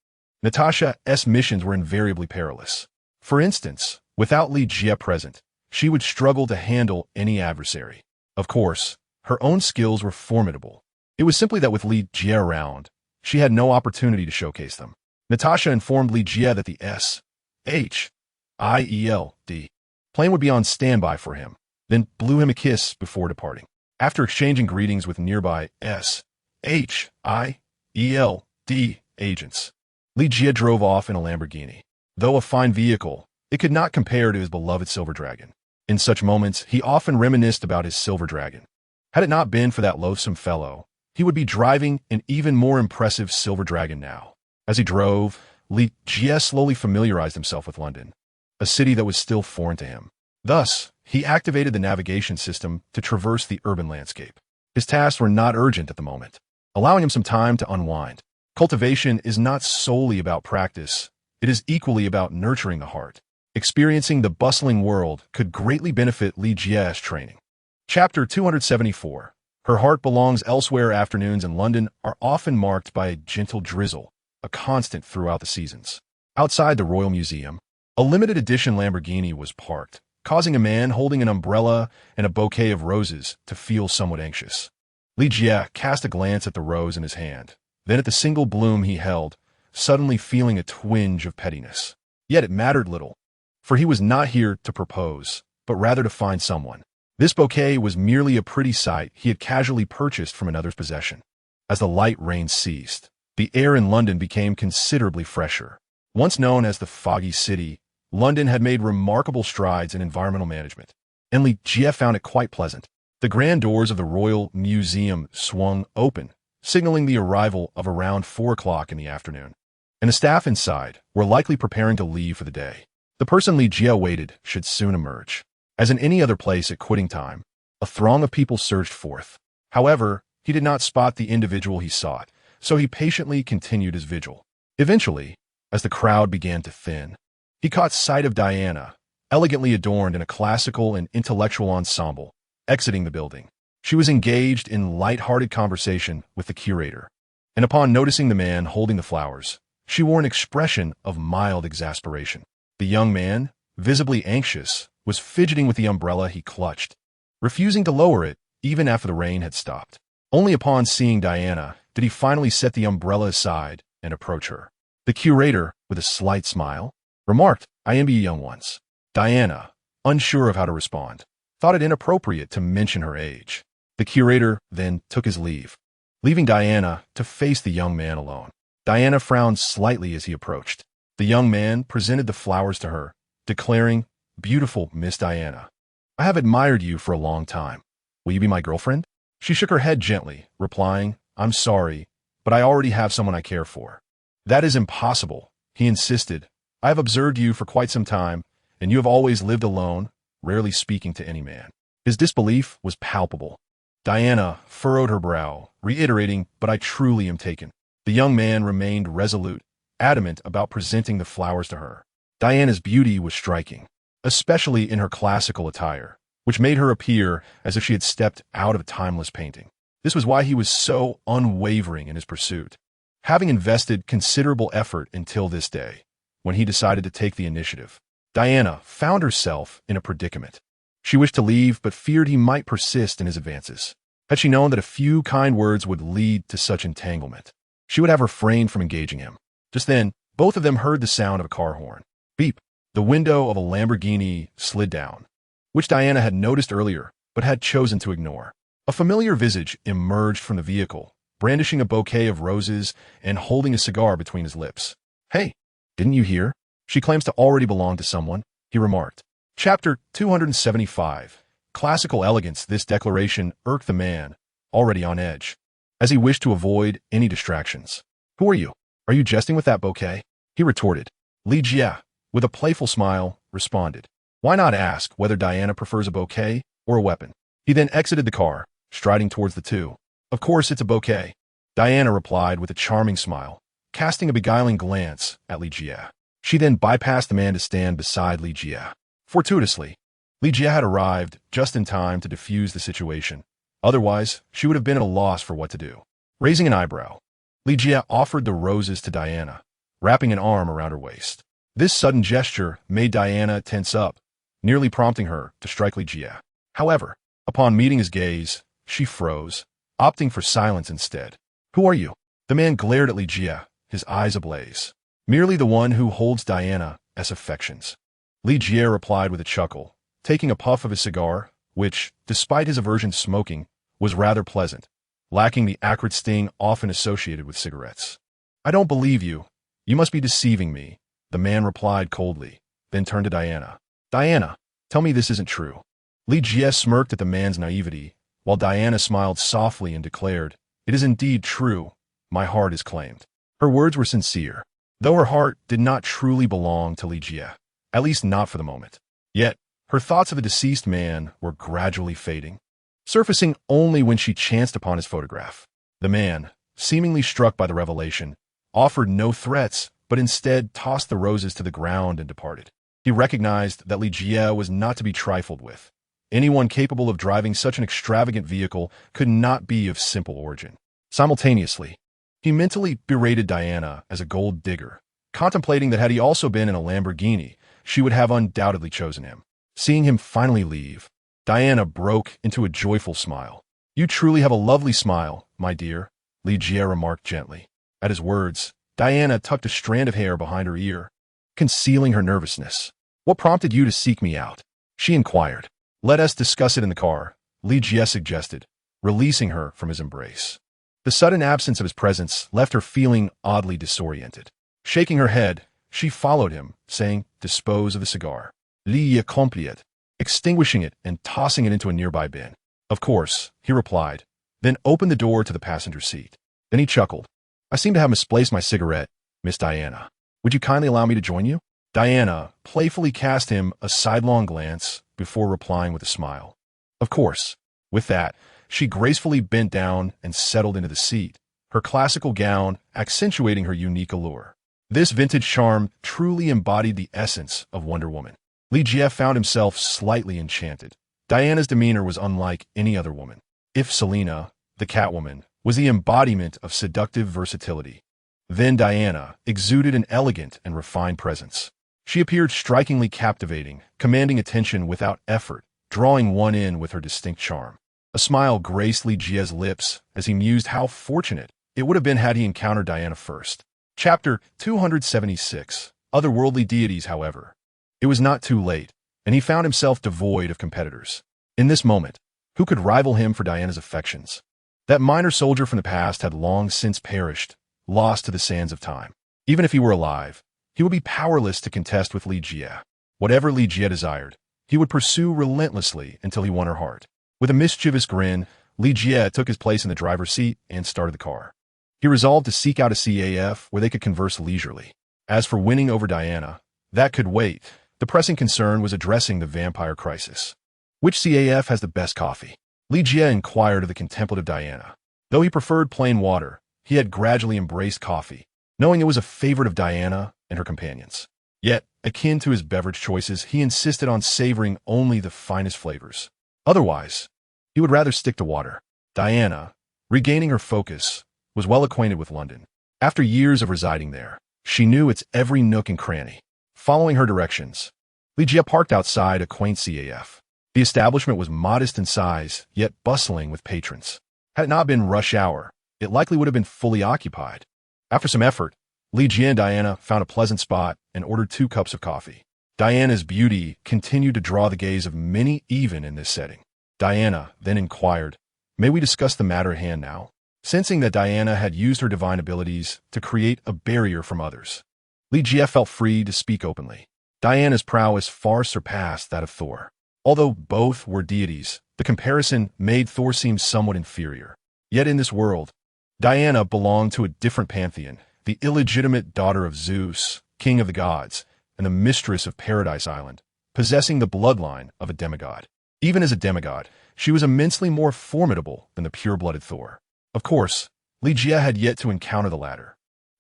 Natasha's missions were invariably perilous. For instance, without Li Jie present, she would struggle to handle any adversary. Of course, her own skills were formidable. It was simply that with Li Jie around, she had no opportunity to showcase them. Natasha informed Li Jie that the SHIELD plane would be on standby for him, then blew him a kiss before departing. After exchanging greetings with nearby SHIELD agents, Li Jie drove off in a Lamborghini. Though a fine vehicle, it could not compare to his beloved Silver Dragon. In such moments, he often reminisced about his Silver Dragon. Had it not been for that loathsome fellow, he would be driving an even more impressive Silver Dragon now. As he drove, Li Jie slowly familiarized himself with London, a city that was still foreign to him. Thus, he activated the navigation system to traverse the urban landscape. His tasks were not urgent at the moment, allowing him some time to unwind. Cultivation is not solely about practice. It is equally about nurturing the heart. Experiencing the bustling world could greatly benefit Li Jie's training. Chapter 274. Her heart belongs elsewhere. Afternoons in London are often marked by a gentle drizzle, a constant throughout the seasons. Outside the Royal Museum, a limited edition Lamborghini was parked, causing a man holding an umbrella and a bouquet of roses to feel somewhat anxious. Li Jie cast a glance at the rose in his hand, then at the single bloom he held, suddenly feeling a twinge of pettiness. Yet it mattered little, for he was not here to propose, but rather to find someone. This bouquet was merely a pretty sight he had casually purchased from another's possession. As the light rain ceased, the air in London became considerably fresher. Once known as the Foggy City, London had made remarkable strides in environmental management, and Li Jie found it quite pleasant. The grand doors of the Royal Museum swung open, signaling the arrival of around 4 o'clock in the afternoon, and the staff inside were likely preparing to leave for the day. The person Li Jie awaited should soon emerge. As in any other place at quitting time, a throng of people surged forth. However, he did not spot the individual he sought, so he patiently continued his vigil. Eventually, as the crowd began to thin, he caught sight of Diana, elegantly adorned in a classical and intellectual ensemble, exiting the building. She was engaged in light-hearted conversation with the curator, and upon noticing the man holding the flowers, she wore an expression of mild exasperation. The young man, visibly anxious, was fidgeting with the umbrella he clutched, refusing to lower it even after the rain had stopped. Only upon seeing Diana did he finally set the umbrella aside and approach her. The curator, with a slight smile, remarked, "I envy you young ones." Diana, unsure of how to respond, thought it inappropriate to mention her age. The curator then took his leave, leaving Diana to face the young man alone. Diana frowned slightly as he approached. The young man presented the flowers to her, declaring, "Beautiful Miss Diana, I have admired you for a long time. Will you be my girlfriend?" She shook her head gently, replying, "I'm sorry, but I already have someone I care for." "That is impossible," he insisted. "I have observed you for quite some time, and you have always lived alone, rarely speaking to any man." His disbelief was palpable. Diana furrowed her brow, reiterating, "But I truly am taken." The young man remained resolute, adamant about presenting the flowers to her. Diana's beauty was striking, especially in her classical attire, which made her appear as if she had stepped out of a timeless painting. This was why he was so unwavering in his pursuit, having invested considerable effort until this day, when he decided to take the initiative. Diana found herself in a predicament. She wished to leave, but feared he might persist in his advances. Had she known that a few kind words would lead to such entanglement, she would have refrained from engaging him. Just then, both of them heard the sound of a car horn. Beep! The window of a Lamborghini slid down, which Diana had noticed earlier, but had chosen to ignore. A familiar visage emerged from the vehicle, brandishing a bouquet of roses and holding a cigar between his lips. "Hey, didn't you hear? She claims to already belong to someone," he remarked. Chapter 275. Classical elegance. This declaration irked the man, already on edge, as he wished to avoid any distractions. "Who are you? Are you jesting with that bouquet?" he retorted. Li Jie, with a playful smile, responded, Why not ask whether Diana prefers a bouquet or a weapon? He then exited the car, striding towards the two. Of course it's a bouquet, Diana replied with a charming smile, casting a beguiling glance at Li Jie. She then bypassed the man to stand beside Li Jie. Fortuitously, Li Jie had arrived just in time to defuse the situation. Otherwise, she would have been at a loss for what to do. Raising an eyebrow, Li Jie offered the roses to Diana, wrapping an arm around her waist. This sudden gesture made Diana tense up, nearly prompting her to strike Li Jie. However, upon meeting his gaze, she froze, opting for silence instead. Who are you? The man glared at Li Jie, his eyes ablaze. Merely the one who holds Diana as affections. Li Jie replied with a chuckle, taking a puff of his cigar, which, despite his aversion to smoking, was rather pleasant, lacking the acrid sting often associated with cigarettes. I don't believe you. You must be deceiving me, the man replied coldly, then turned to Diana. Diana, tell me this isn't true. Li Jie smirked at the man's naivety, while Diana smiled softly and declared, It is indeed true. My heart is claimed. Her words were sincere, though her heart did not truly belong to Li Jie, at least not for the moment. Yet, her thoughts of the deceased man were gradually fading, surfacing only when she chanced upon his photograph. The man, seemingly struck by the revelation, offered no threats, but instead tossed the roses to the ground and departed. He recognized that Li Jie was not to be trifled with. Anyone capable of driving such an extravagant vehicle could not be of simple origin. Simultaneously, he mentally berated Diana as a gold digger, contemplating that had he also been in a Lamborghini, she would have undoubtedly chosen him. Seeing him finally leave, Diana broke into a joyful smile. You truly have a lovely smile, my dear, Li Jie remarked gently. At his words, Diana tucked a strand of hair behind her ear, concealing her nervousness. What prompted you to seek me out? She inquired. Let us discuss it in the car, Li Jie suggested, releasing her from his embrace. The sudden absence of his presence left her feeling oddly disoriented. Shaking her head, she followed him, saying, Dispose of the cigar. Li accomplit, extinguishing it and tossing it into a nearby bin. Of course, he replied, then opened the door to the passenger seat. Then he chuckled. I seem to have misplaced my cigarette, Miss Diana. Would you kindly allow me to join you? Diana playfully cast him a sidelong glance before replying with a smile. Of course. With that, she gracefully bent down and settled into the seat, her classical gown accentuating her unique allure. This vintage charm truly embodied the essence of Wonder Woman. Li Jie found himself slightly enchanted. Diana's demeanor was unlike any other woman. If Selina, the Catwoman, was the embodiment of seductive versatility, then Diana exuded an elegant and refined presence. She appeared strikingly captivating, commanding attention without effort, drawing one in with her distinct charm. A smile graced Li Jie's lips as he mused how fortunate it would have been had he encountered Diana first. Chapter 276. Otherworldly Deities, however. It was not too late, and he found himself devoid of competitors. In this moment, who could rival him for Diana's affections? That minor soldier from the past had long since perished, lost to the sands of time. Even if he were alive, he would be powerless to contest with Li Jie. Whatever Li Jie desired, he would pursue relentlessly until he won her heart. With a mischievous grin, Li Jie took his place in the driver's seat and started the car. He resolved to seek out a CAF where they could converse leisurely. As for winning over Diana, that could wait. The pressing concern was addressing the vampire crisis. Which CAF has the best coffee? Li Jie inquired of the contemplative Diana. Though he preferred plain water, he had gradually embraced coffee, knowing it was a favorite of Diana and her companions. Yet, akin to his beverage choices, he insisted on savoring only the finest flavors. Otherwise, he would rather stick to water. Diana, regaining her focus, was well acquainted with London. After years of residing there, she knew its every nook and cranny. Following her directions, Li Jie parked outside a quaint CAF. The establishment was modest in size, yet bustling with patrons. Had it not been rush hour, it likely would have been fully occupied. After some effort, Li Jie and Diana found a pleasant spot and ordered 2 cups of coffee. Diana's beauty continued to draw the gaze of many even in this setting. Diana then inquired, May we discuss the matter at hand now? Sensing that Diana had used her divine abilities to create a barrier from others, Li Jie felt free to speak openly. Diana's prowess far surpassed that of Thor. Although both were deities, the comparison made Thor seem somewhat inferior. Yet in this world, Diana belonged to a different pantheon, the illegitimate daughter of Zeus, king of the gods, and the mistress of Paradise Island, possessing the bloodline of a demigod. Even as a demigod, she was immensely more formidable than the pure-blooded Thor. Of course, Li Jie had yet to encounter the latter.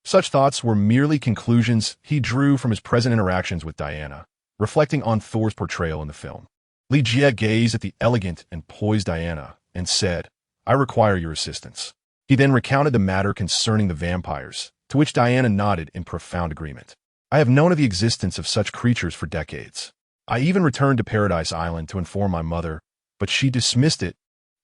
Such thoughts were merely conclusions he drew from his present interactions with Diana, reflecting on Thor's portrayal in the film. Li Jie gazed at the elegant and poised Diana and said, "I require your assistance." He then recounted the matter concerning the vampires, to which Diana nodded in profound agreement. "I have known of the existence of such creatures for decades. I even returned to Paradise Island to inform my mother, but she dismissed it,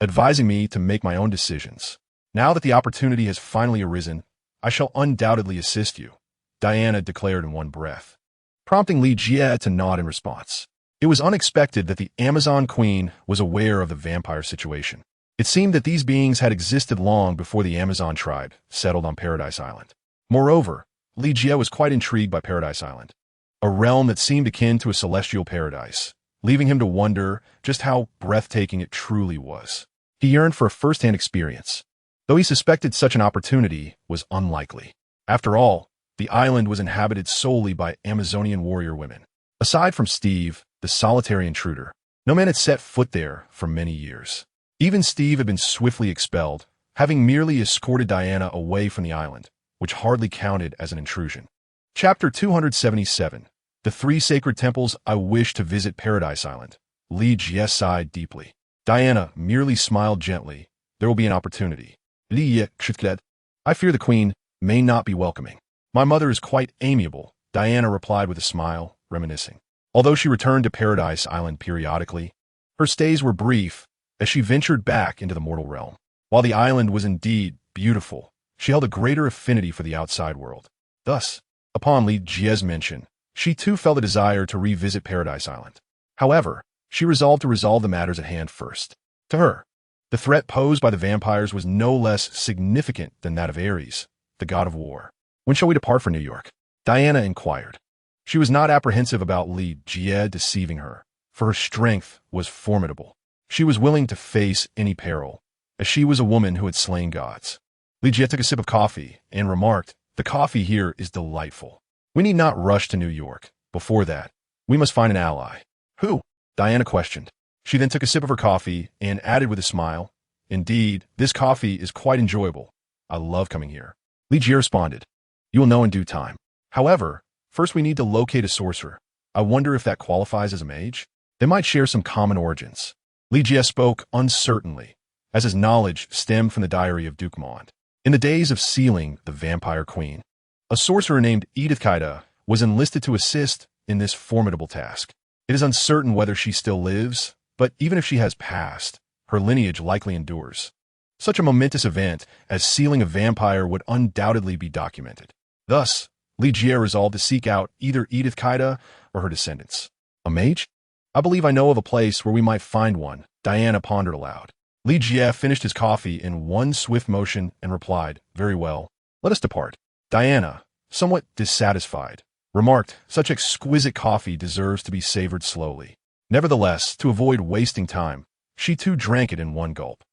advising me to make my own decisions. Now that the opportunity has finally arisen, I shall undoubtedly assist you," Diana declared in one breath, prompting Li Jie to nod in response. It was unexpected that the Amazon Queen was aware of the vampire situation. It seemed that these beings had existed long before the Amazon tribe settled on Paradise Island. Moreover, Li Jie was quite intrigued by Paradise Island, a realm that seemed akin to a celestial paradise, leaving him to wonder just how breathtaking it truly was. He yearned for a first-hand experience, though he suspected such an opportunity was unlikely. After all, the island was inhabited solely by Amazonian warrior women. Aside from Steve, the solitary intruder, no man had set foot there for many years. Even Steve had been swiftly expelled, having merely escorted Diana away from the island, which hardly counted as an intrusion. Chapter 277. The Three Sacred Temples I Wish to Visit Paradise Island. Li Jie sighed deeply. Diana merely smiled gently. "There will be an opportunity." Li Jie, "I fear the queen may not be welcoming." "My mother is quite amiable," Diana replied with a smile, reminiscing. Although she returned to Paradise Island periodically, her stays were brief as she ventured back into the mortal realm. While the island was indeed beautiful, she held a greater affinity for the outside world. Thus, upon Li Jie's mention, she too felt a desire to revisit Paradise Island. However, she resolved to resolve the matters at hand first. To her, the threat posed by the vampires was no less significant than that of Ares, the god of war. "When shall we depart for New York?" Diana inquired. She was not apprehensive about Li Jie deceiving her, for her strength was formidable. She was willing to face any peril, as she was a woman who had slain gods. Li Jie took a sip of coffee and remarked, "The coffee here is delightful. We need not rush to New York. Before that, we must find an ally." "Who?" Diana questioned. She then took a sip of her coffee and added with a smile, "Indeed, this coffee is quite enjoyable. I love coming here." Li Jie responded, "You will know in due time. However, first we need to locate a sorcerer. I wonder if that qualifies as a mage? They might share some common origins." Li Jie spoke uncertainly, as his knowledge stemmed from the diary of Duke Mond. In the days of sealing the vampire queen, a sorcerer named Edith Kaida was enlisted to assist in this formidable task. It is uncertain whether she still lives, but even if she has passed, her lineage likely endures. Such a momentous event as sealing a vampire would undoubtedly be documented. Thus, Li Jie resolved to seek out either Edith Kaida or her descendants. "A mage? I believe I know of a place where we might find one," Diana pondered aloud. Li Jie finished his coffee in one swift motion and replied, "Very well, let us depart." Diana, somewhat dissatisfied, remarked, "Such exquisite coffee deserves to be savored slowly." Nevertheless, to avoid wasting time, she too drank it in one gulp.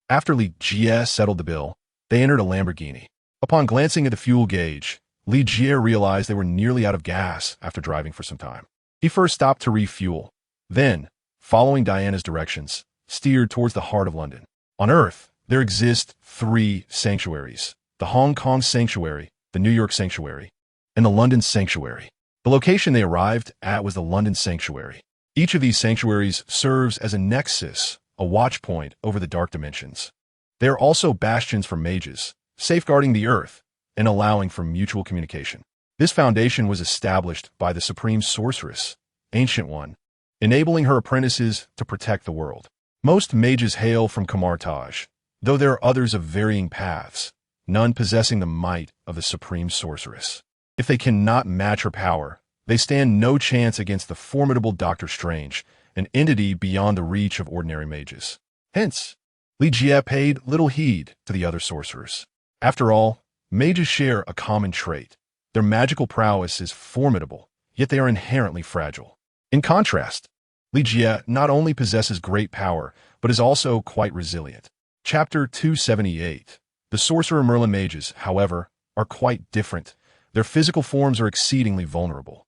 After Li Jie settled the bill, they entered a Lamborghini. Upon glancing at the fuel gauge, Li Jie realized they were nearly out of gas after driving for some time. He first stopped to refuel, then, following Diana's directions, steered towards the heart of London. On Earth, there exist 3 sanctuaries: the Hong Kong Sanctuary, the New York Sanctuary, and the London Sanctuary. The location they arrived at was the London Sanctuary. Each of these sanctuaries serves as a nexus, a watch point over the dark dimensions. They are also bastions for mages, safeguarding the Earth and allowing for mutual communication. This foundation was established by the Supreme Sorceress, Ancient One, enabling her apprentices to protect the world. Most mages hail from Kamartaj, though there are others of varying paths, none possessing the might of the Supreme Sorceress. If they cannot match her power, they stand no chance against the formidable Doctor Strange, an entity beyond the reach of ordinary mages. Hence, Li Jie paid little heed to the other sorcerers. After all, mages share a common trait. Their magical prowess is formidable, yet they are inherently fragile. In contrast, Li Jie not only possesses great power, but is also quite resilient. Chapter 278. The Sorcerer Merlin mages, however, are quite different. Their physical forms are exceedingly vulnerable.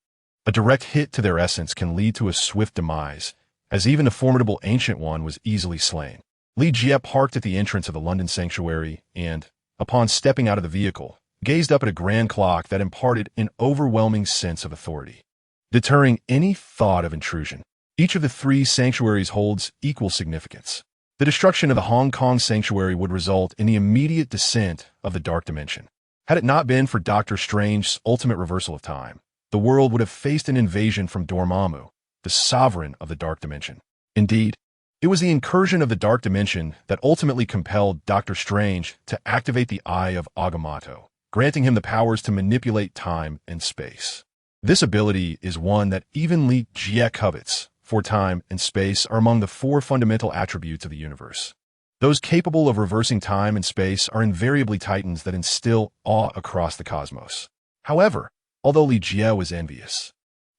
A direct hit to their essence can lead to a swift demise, as even the formidable Ancient One was easily slain. Li Jie parked at the entrance of the London sanctuary and, upon stepping out of the vehicle, gazed up at a grand clock that imparted an overwhelming sense of authority, deterring any thought of intrusion. Each of the three sanctuaries holds equal significance. The destruction of the Hong Kong sanctuary would result in the immediate descent of the Dark Dimension. Had it not been for Doctor Strange's ultimate reversal of time, the world would have faced an invasion from Dormammu, the sovereign of the Dark Dimension. Indeed, it was the incursion of the Dark Dimension that ultimately compelled Doctor Strange to activate the Eye of Agamotto, granting him the powers to manipulate time and space. This ability is one that even Li Jie covets, for time and space are among the four fundamental attributes of the universe. Those capable of reversing time and space are invariably titans that instill awe across the cosmos. However, although Li Jie was envious,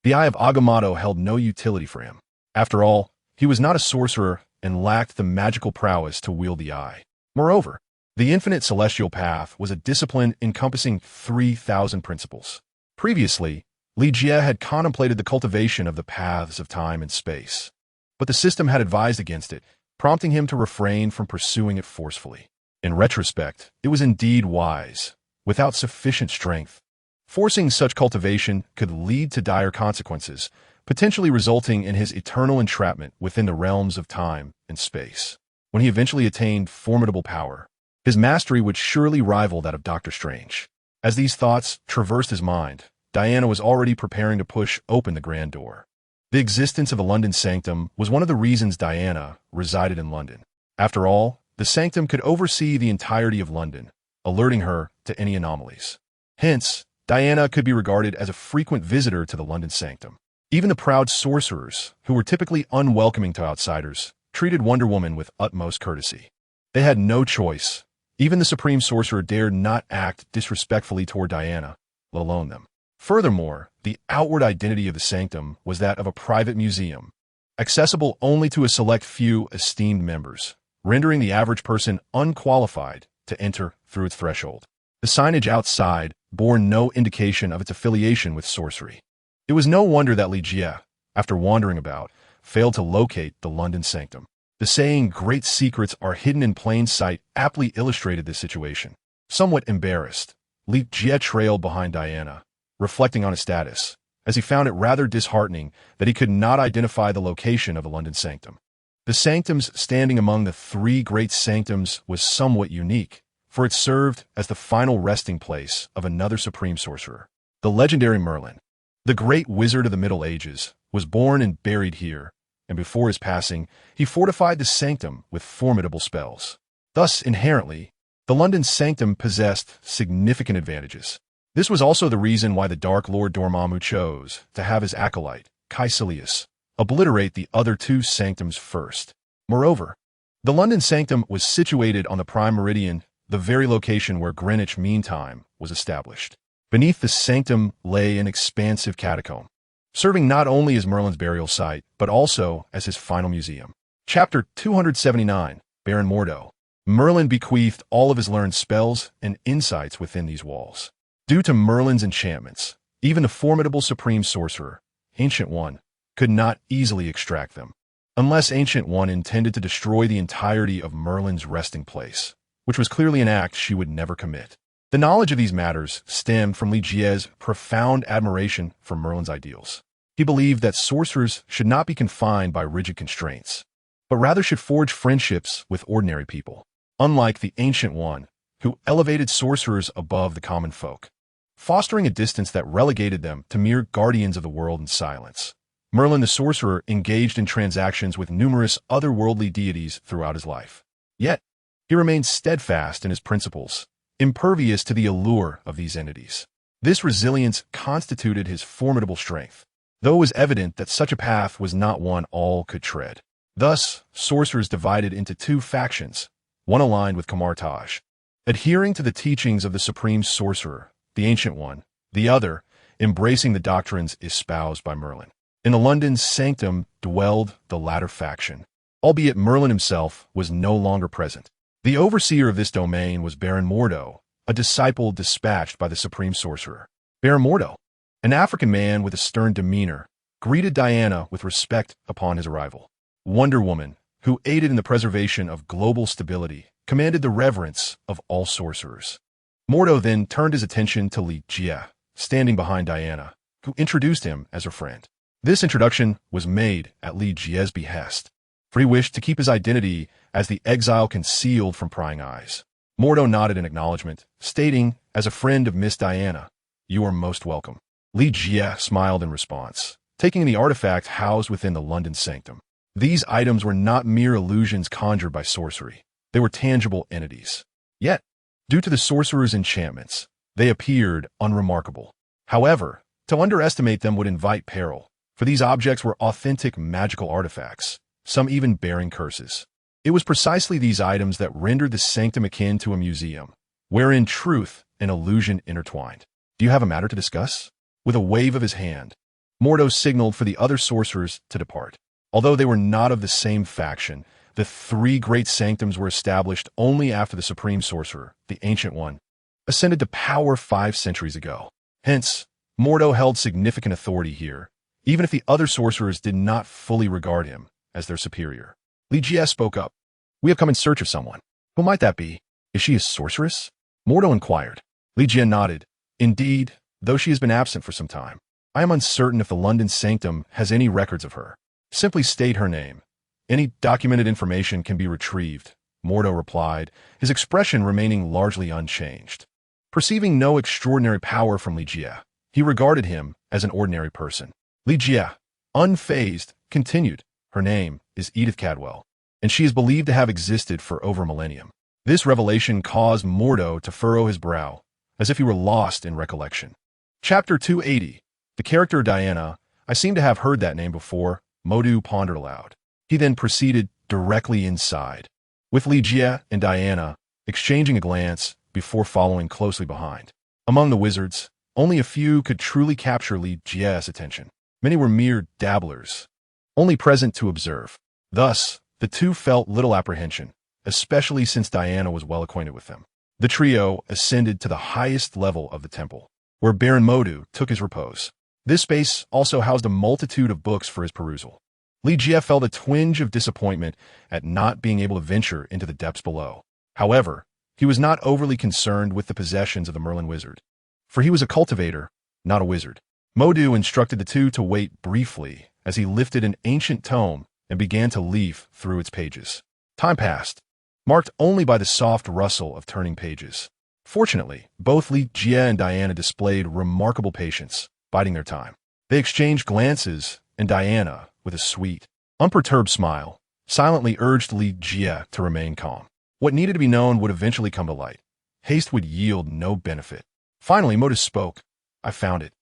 the Eye of Agamotto held no utility for him. After all, he was not a sorcerer and lacked the magical prowess to wield the eye. Moreover, the infinite celestial path was a discipline encompassing 3,000 principles. Previously, Li Jie had contemplated the cultivation of the paths of time and space, but the system had advised against it, prompting him to refrain from pursuing it forcefully. In retrospect, it was indeed wise. Without sufficient strength, forcing such cultivation could lead to dire consequences, potentially resulting in his eternal entrapment within the realms of time and space. When he eventually attained formidable power, his mastery would surely rival that of Doctor Strange. As these thoughts traversed his mind, Diana was already preparing to push open the grand door. The existence of the London Sanctum was one of the reasons Diana resided in London. After all, the Sanctum could oversee the entirety of London, alerting her to any anomalies. Hence, Diana could be regarded as a frequent visitor to the London Sanctum. Even the proud sorcerers, who were typically unwelcoming to outsiders, treated Wonder Woman with utmost courtesy. They had no choice. Even the Supreme Sorcerer dared not act disrespectfully toward Diana, let alone them. Furthermore, the outward identity of the Sanctum was that of a private museum, accessible only to a select few esteemed members, rendering the average person unqualified to enter through its threshold. The signage outside bore no indication of its affiliation with sorcery. It was no wonder that Li Jie, after wandering about, failed to locate the London Sanctum. The saying, "great secrets are hidden in plain sight," aptly illustrated this situation. Somewhat embarrassed, Li Jie trailed behind Diana, reflecting on his status, as he found it rather disheartening that he could not identify the location of the London Sanctum. The Sanctum's standing among the three great sanctums was somewhat unique, for it served as the final resting place of another supreme sorcerer. The legendary Merlin, the great wizard of the Middle Ages, was born and buried here, and before his passing, he fortified the Sanctum with formidable spells. Thus, inherently, the London Sanctum possessed significant advantages. This was also the reason why the Dark Lord Dormammu chose to have his acolyte, Caecilius, obliterate the other two sanctums first. Moreover, the London Sanctum was situated on the prime meridian, the very location where Greenwich Mean Time was established. Beneath the sanctum lay an expansive catacomb, serving not only as Merlin's burial site, but also as his final museum. Chapter 279, Baron Mordo. Merlin bequeathed all of his learned spells and insights within these walls. Due to Merlin's enchantments, even the formidable supreme sorcerer, Ancient One, could not easily extract them, unless Ancient One intended to destroy the entirety of Merlin's resting place, which was clearly an act she would never commit. The knowledge of these matters stemmed from Li Jie's profound admiration for Merlin's ideals. He believed that sorcerers should not be confined by rigid constraints, but rather should forge friendships with ordinary people, unlike the Ancient One, who elevated sorcerers above the common folk, fostering a distance that relegated them to mere guardians of the world in silence. Merlin the sorcerer engaged in transactions with numerous otherworldly deities throughout his life. Yet, he remained steadfast in his principles, impervious to the allure of these entities. This resilience constituted his formidable strength, though it was evident that such a path was not one all could tread. Thus, sorcerers divided into two factions, one aligned with Camartage, adhering to the teachings of the Supreme Sorcerer, the Ancient One, the other, embracing the doctrines espoused by Merlin. In the London Sanctum dwelled the latter faction, albeit Merlin himself was no longer present. The overseer of this domain was Baron Mordo, a disciple dispatched by the Supreme Sorcerer. Baron Mordo, An African man with a stern demeanor greeted Diana with respect upon his arrival. Wonder Woman, who aided in the preservation of global stability, commanded the reverence of all sorcerers. Mordo then turned his attention to Li Jie, standing behind Diana, who introduced him as her friend. This introduction was made at Li Jie's behest, for he wished to keep his identity as the exile concealed from prying eyes. Mordo nodded in acknowledgement, stating, as a friend of Miss Diana, "You are most welcome." Li Jie smiled in response, taking the artifact housed within the London sanctum. These items were not mere illusions conjured by sorcery. They were tangible entities. Yet, due to the sorcerer's enchantments, they appeared unremarkable. However, to underestimate them would invite peril, for these objects were authentic magical artifacts, some even bearing curses. It was precisely these items that rendered the sanctum akin to a museum, wherein truth and illusion intertwined. "Do you have a matter to discuss?" With a wave of his hand, Mordo signaled for the other sorcerers to depart. Although they were not of the same faction, the three great sanctums were established only after the Supreme Sorcerer, the Ancient One, ascended to power 5 centuries ago. Hence, Mordo held significant authority here, even if the other sorcerers did not fully regard him as their superior. Li Jie spoke up. "We have come in search of someone. Who might that be? Is she a sorceress?" Mordo inquired. Li Jie nodded. "Indeed, though she has been absent for some time. I am uncertain if the London Sanctum has any records of her. Simply state her name. Any documented information can be retrieved," Mordo replied, his expression remaining largely unchanged. Perceiving no extraordinary power from Li Jie, he regarded him as an ordinary person. Li Jie, unfazed, continued, "Her name is Edith Cadwell, and she is believed to have existed for over a millennium." This revelation caused Mordo to furrow his brow, as if he were lost in recollection. Chapter 280. The character Diana. "I seem to have heard that name before," Mordo pondered aloud. He then proceeded directly inside, with Li Jie and Diana exchanging a glance before following closely behind. Among the wizards, only a few could truly capture Li Jie's attention. Many were mere dabblers, only present to observe. Thus, the two felt little apprehension, especially since Diana was well acquainted with them. The trio ascended to the highest level of the temple, where Baron Mordo took his repose. This space also housed a multitude of books for his perusal. Li Jie felt a twinge of disappointment at not being able to venture into the depths below. However, he was not overly concerned with the possessions of the Merlin wizard, for he was a cultivator, not a wizard. Mordo instructed the two to wait briefly as he lifted an ancient tome and began to leaf through its pages. Time passed, marked only by the soft rustle of turning pages. Fortunately, both Li Jie and Diana displayed remarkable patience, biding their time. They exchanged glances, and Diana, with a sweet, unperturbed smile, silently urged Li Jie to remain calm. What needed to be known would eventually come to light. Haste would yield no benefit. Finally, Mordo spoke. "I found it.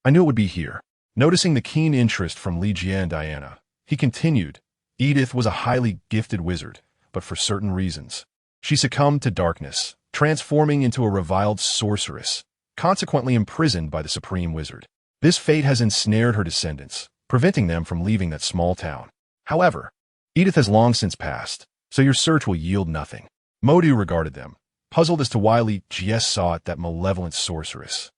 I knew it would be here." Noticing the keen interest from Li Jie and Diana, he continued, "Edith was a highly gifted wizard, but for certain reasons, she succumbed to darkness, transforming into a reviled sorceress, consequently imprisoned by the Supreme Wizard. This fate has ensnared her descendants, preventing them from leaving that small town. However, Edith has long since passed, so your search will yield nothing." Mordo regarded them, puzzled as to why Li Jie sought that malevolent sorceress.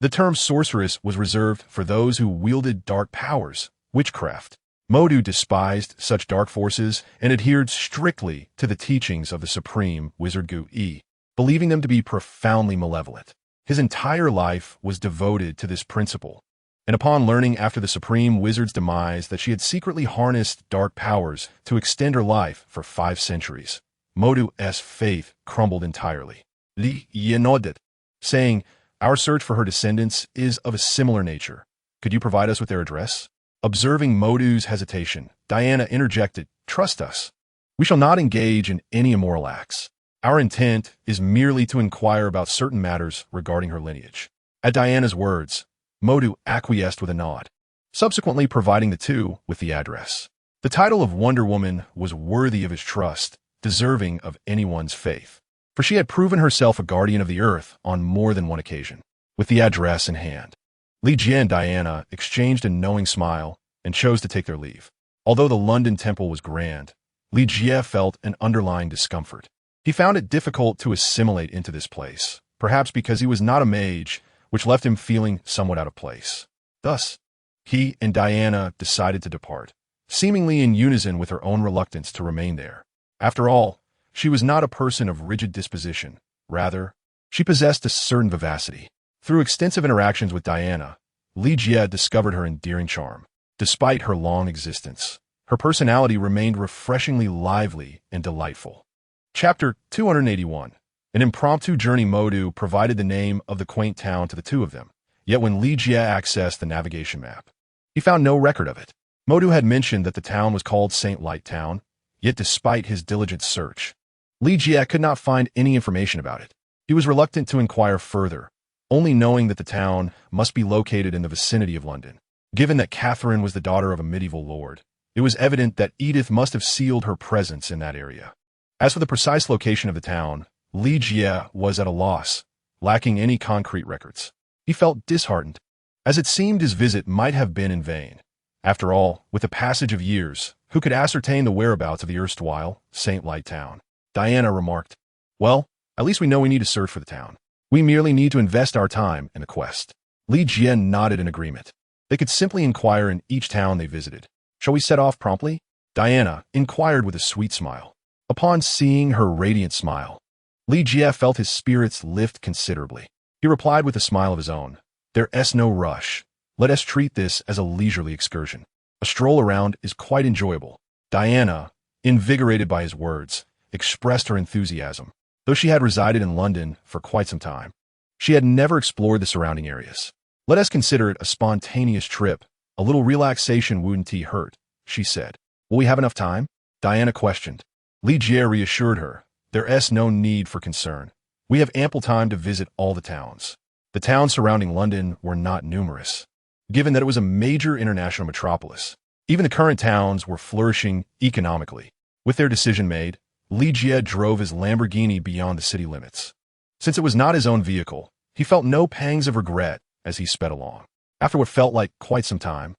The term sorceress was reserved for those who wielded dark powers, witchcraft. Mordo despised such dark forces and adhered strictly to the teachings of the Supreme Wizard Gu-Yi, believing them to be profoundly malevolent. His entire life was devoted to this principle, and upon learning after the Supreme Wizard's demise that she had secretly harnessed dark powers to extend her life for 5 centuries, Mordo's faith crumbled entirely. Li Jie nodded, saying, "Our search for her descendants is of a similar nature. Could you provide us with their address?" Observing Mordo's hesitation, Diana interjected, "Trust us. We shall not engage in any immoral acts. Our intent is merely to inquire about certain matters regarding her lineage." At Diana's words, Mordo acquiesced with a nod, subsequently providing the two with the address. The title of Wonder Woman was worthy of his trust, deserving of anyone's faith, for she had proven herself a guardian of the earth on more than one occasion. With the address in hand, Li Jie and Diana exchanged a knowing smile and chose to take their leave. Although the London temple was grand, Li Jie felt an underlying discomfort. He found it difficult to assimilate into this place, perhaps because he was not a mage, which left him feeling somewhat out of place. Thus, he and Diana decided to depart, seemingly in unison with her own reluctance to remain there. After all, she was not a person of rigid disposition. Rather, she possessed a certain vivacity. Through extensive interactions with Diana, Li Jie discovered her endearing charm. Despite her long existence, her personality remained refreshingly lively and delightful. Chapter 281. An impromptu journey. Modu provided the name of the quaint town to the two of them, yet when Li Jie accessed the navigation map, he found no record of it. Modu had mentioned that the town was called Saint Light Town, yet despite his diligent search, Li Jie could not find any information about it. He was reluctant to inquire further, only knowing that the town must be located in the vicinity of London. Given that Catherine was the daughter of a medieval lord, it was evident that Edith must have sealed her presence in that area. As for the precise location of the town, Li Jie was at a loss, lacking any concrete records. He felt disheartened, as it seemed his visit might have been in vain. After all, with the passage of years, who could ascertain the whereabouts of the erstwhile Saint Light Town? Diana remarked, "Well, at least we know we need to search for the town. We merely need to invest our time in the quest." Li Jie nodded in agreement. They could simply inquire in each town they visited. "Shall we set off promptly?" Diana inquired with a sweet smile. Upon seeing her radiant smile, Li Jie felt his spirits lift considerably. He replied with a smile of his own, "There's no rush. Let us treat this as a leisurely excursion. A stroll around is quite enjoyable." Diana, invigorated by his words, expressed her enthusiasm. Though she had resided in London for quite some time, she had never explored the surrounding areas. "Let us consider it a spontaneous trip. A little relaxation wouldn't hurt," she said. "Will we have enough time?" Diana questioned. Li Jie reassured her, "There's no need for concern. We have ample time to visit all the towns." The towns surrounding London were not numerous, given that it was a major international metropolis. Even the current towns were flourishing economically. With their decision made, Li Jie drove his Lamborghini beyond the city limits. Since it was not his own vehicle, he felt no pangs of regret as he sped along. After what felt like quite some time,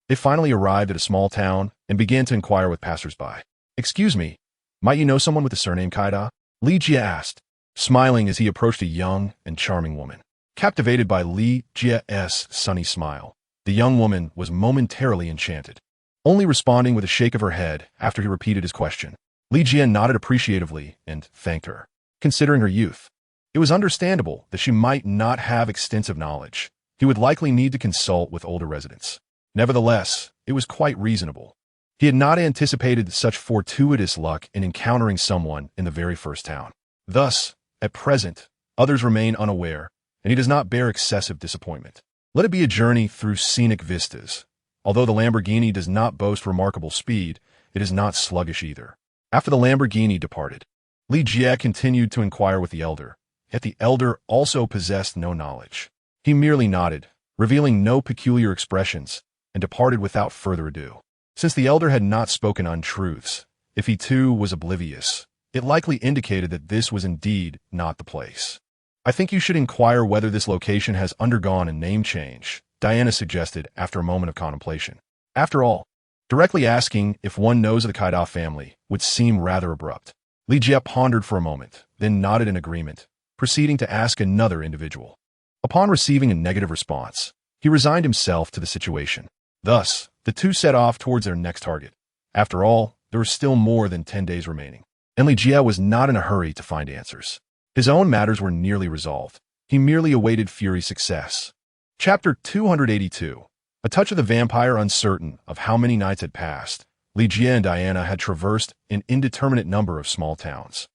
they finally arrived at a small town and began to inquire with passers-by. "Excuse me, might you know someone with the surname Kaida?" Li Jie asked, smiling as he approached a young and charming woman. Captivated by Li Jie's sunny smile, the young woman was momentarily enchanted, only responding with a shake of her head after he repeated his question. Li Jie nodded appreciatively and thanked her. Considering her youth, it was understandable that she might not have extensive knowledge. He would likely need to consult with older residents. Nevertheless, it was quite reasonable. He had not anticipated such fortuitous luck in encountering someone in the very first town. Thus, at present, others remain unaware, and he does not bear excessive disappointment. Let it be a journey through scenic vistas. Although the Lamborghini does not boast remarkable speed, it is not sluggish either. After the Lamborghini departed, Li Jie continued to inquire with the elder, yet the elder also possessed no knowledge. He merely nodded, revealing no peculiar expressions, and departed without further ado. Since the elder had not spoken untruths, if he too was oblivious, it likely indicated that this was indeed not the place. "I think you should inquire whether this location has undergone a name change," Diana suggested after a moment of contemplation. After all, directly asking if one knows of the Kaida family would seem rather abrupt. Li Jie pondered for a moment, then nodded in agreement, proceeding to ask another individual. Upon receiving a negative response, he resigned himself to the situation. Thus, the two set off towards their next target. After all, there were still more than 10 days remaining, and Li Jie was not in a hurry to find answers. His own matters were nearly resolved. He merely awaited Fury's success. Chapter 282. A touch of the vampire. Uncertain of how many nights had passed, Li Jie and Diana had traversed an indeterminate number of small towns.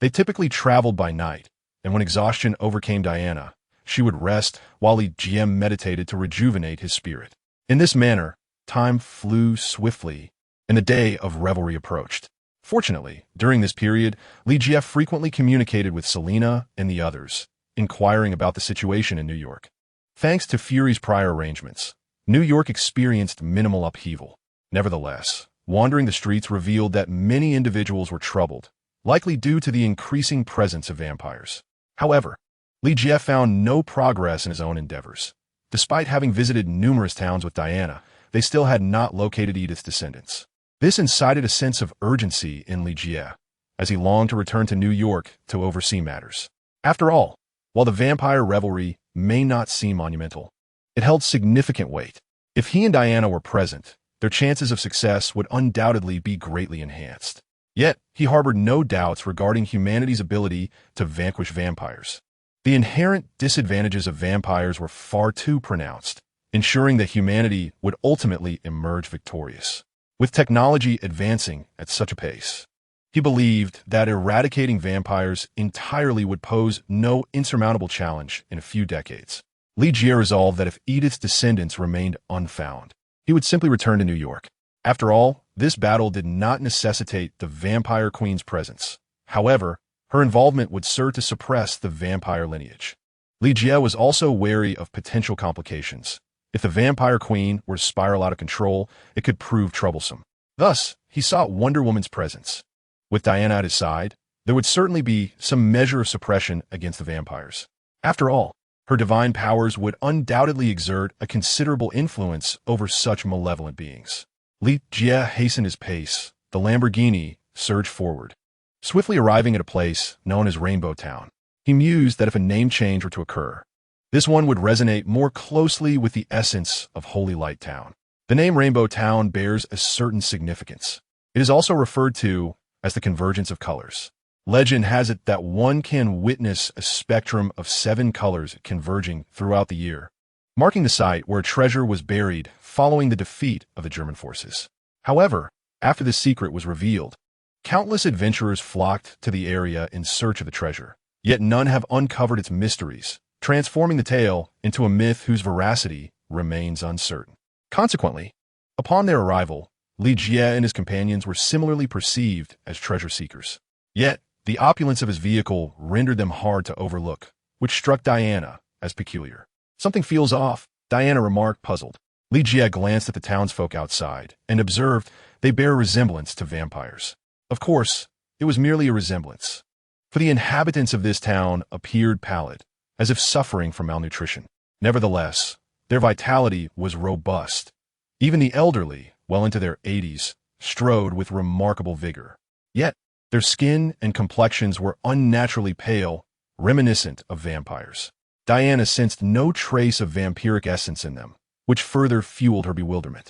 They typically traveled by night, and when exhaustion overcame Diana, she would rest while Li Jie meditated to rejuvenate his spirit. In this manner, time flew swiftly, and the day of revelry approached. Fortunately, during this period, Li Jie frequently communicated with Selina and the others, inquiring about the situation in New York. Thanks to Fury's prior arrangements, New York experienced minimal upheaval. Nevertheless, wandering the streets revealed that many individuals were troubled, likely due to the increasing presence of vampires. However, Li Jie found no progress in his own endeavors. Despite having visited numerous towns with Diana, they still had not located Edith's descendants. This incited a sense of urgency in Li Jie, as he longed to return to New York to oversee matters. After all, while the vampire revelry may not seem monumental, It held significant weight. If he and Diana were present, their chances of success would undoubtedly be greatly enhanced. Yet, he harbored no doubts regarding humanity's ability to vanquish vampires. The inherent disadvantages of vampires were far too pronounced, ensuring that humanity would ultimately emerge victorious. With technology advancing at such a pace, he believed that eradicating vampires entirely would pose no insurmountable challenge in a few decades. Li Jie resolved that if Edith's descendants remained unfound, he would simply return to New York. After all, this battle did not necessitate the vampire queen's presence. However, her involvement would serve to suppress the vampire lineage. Li Jie was also wary of potential complications. If the vampire queen were to spiral out of control, it could prove troublesome. Thus, he sought Wonder Woman's presence. With Diana at his side, there would certainly be some measure of suppression against the vampires. After all, her divine powers would undoubtedly exert a considerable influence over such malevolent beings. Li Jie hastened his pace. The Lamborghini surged forward, swiftly arriving at a place known as Rainbow Town. He mused that if a name change were to occur, this one would resonate more closely with the essence of Holy Light Town. The name Rainbow Town bears a certain significance. It is also referred to as the convergence of colors. Legend has it that one can witness a spectrum of 7 colors converging throughout the year, marking the site where a treasure was buried following the defeat of the German forces. However, after the secret was revealed, countless adventurers flocked to the area in search of the treasure, yet none have uncovered its mysteries, transforming the tale into a myth whose veracity remains uncertain. Consequently, upon their arrival, Li Jie and his companions were similarly perceived as treasure seekers. Yet, the opulence of his vehicle rendered them hard to overlook, which struck Diana as peculiar. "Something feels off," Diana remarked, puzzled. Li Jie glanced at the townsfolk outside and observed they bear a resemblance to vampires. Of course, it was merely a resemblance, for the inhabitants of this town appeared pallid, as if suffering from malnutrition. Nevertheless, their vitality was robust. Even the elderly, well into their 80s, strode with remarkable vigor. Yet, their skin and complexions were unnaturally pale, reminiscent of vampires. Diana sensed no trace of vampiric essence in them, which further fueled her bewilderment.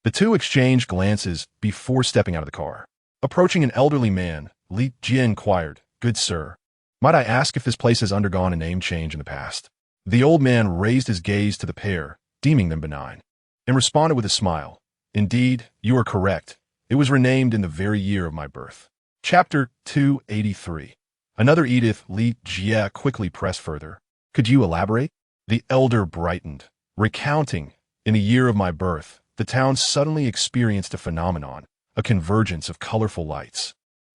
The two exchanged glances before stepping out of the car. Approaching an elderly man, Li Jie inquired, "Good sir, might I ask if this place has undergone a name change in the past?" The old man raised his gaze to the pair, deeming them benign, and responded with a smile, "Indeed, you are correct. It was renamed in the very year of my birth." Chapter 283. Another Edith. Li Jie quickly pressed further. "Could you elaborate?" The elder brightened, recounting, "In the year of my birth, the town suddenly experienced a phenomenon, a convergence of colorful lights,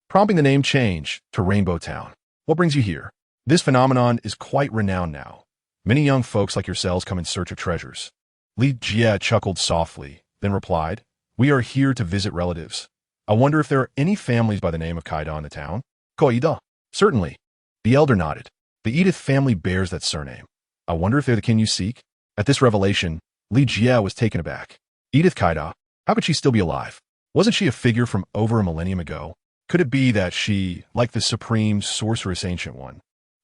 prompting the name change to Rainbow Town. What brings you here?" "This phenomenon is quite renowned now. Many young folks like yourselves come in search of treasures." Li Jie chuckled softly, then replied, "We are here to visit relatives. I wonder if there are any families by the name of Kaida in the town?" "Koida." "Certainly." The elder nodded. "The Edith family bears that surname. I wonder if they're the kin you seek?" At this revelation, Li Jie was taken aback. Edith Kaida? How could she still be alive? Wasn't she a figure from over a millennium ago? Could it be that she, like the supreme sorceress Ancient One,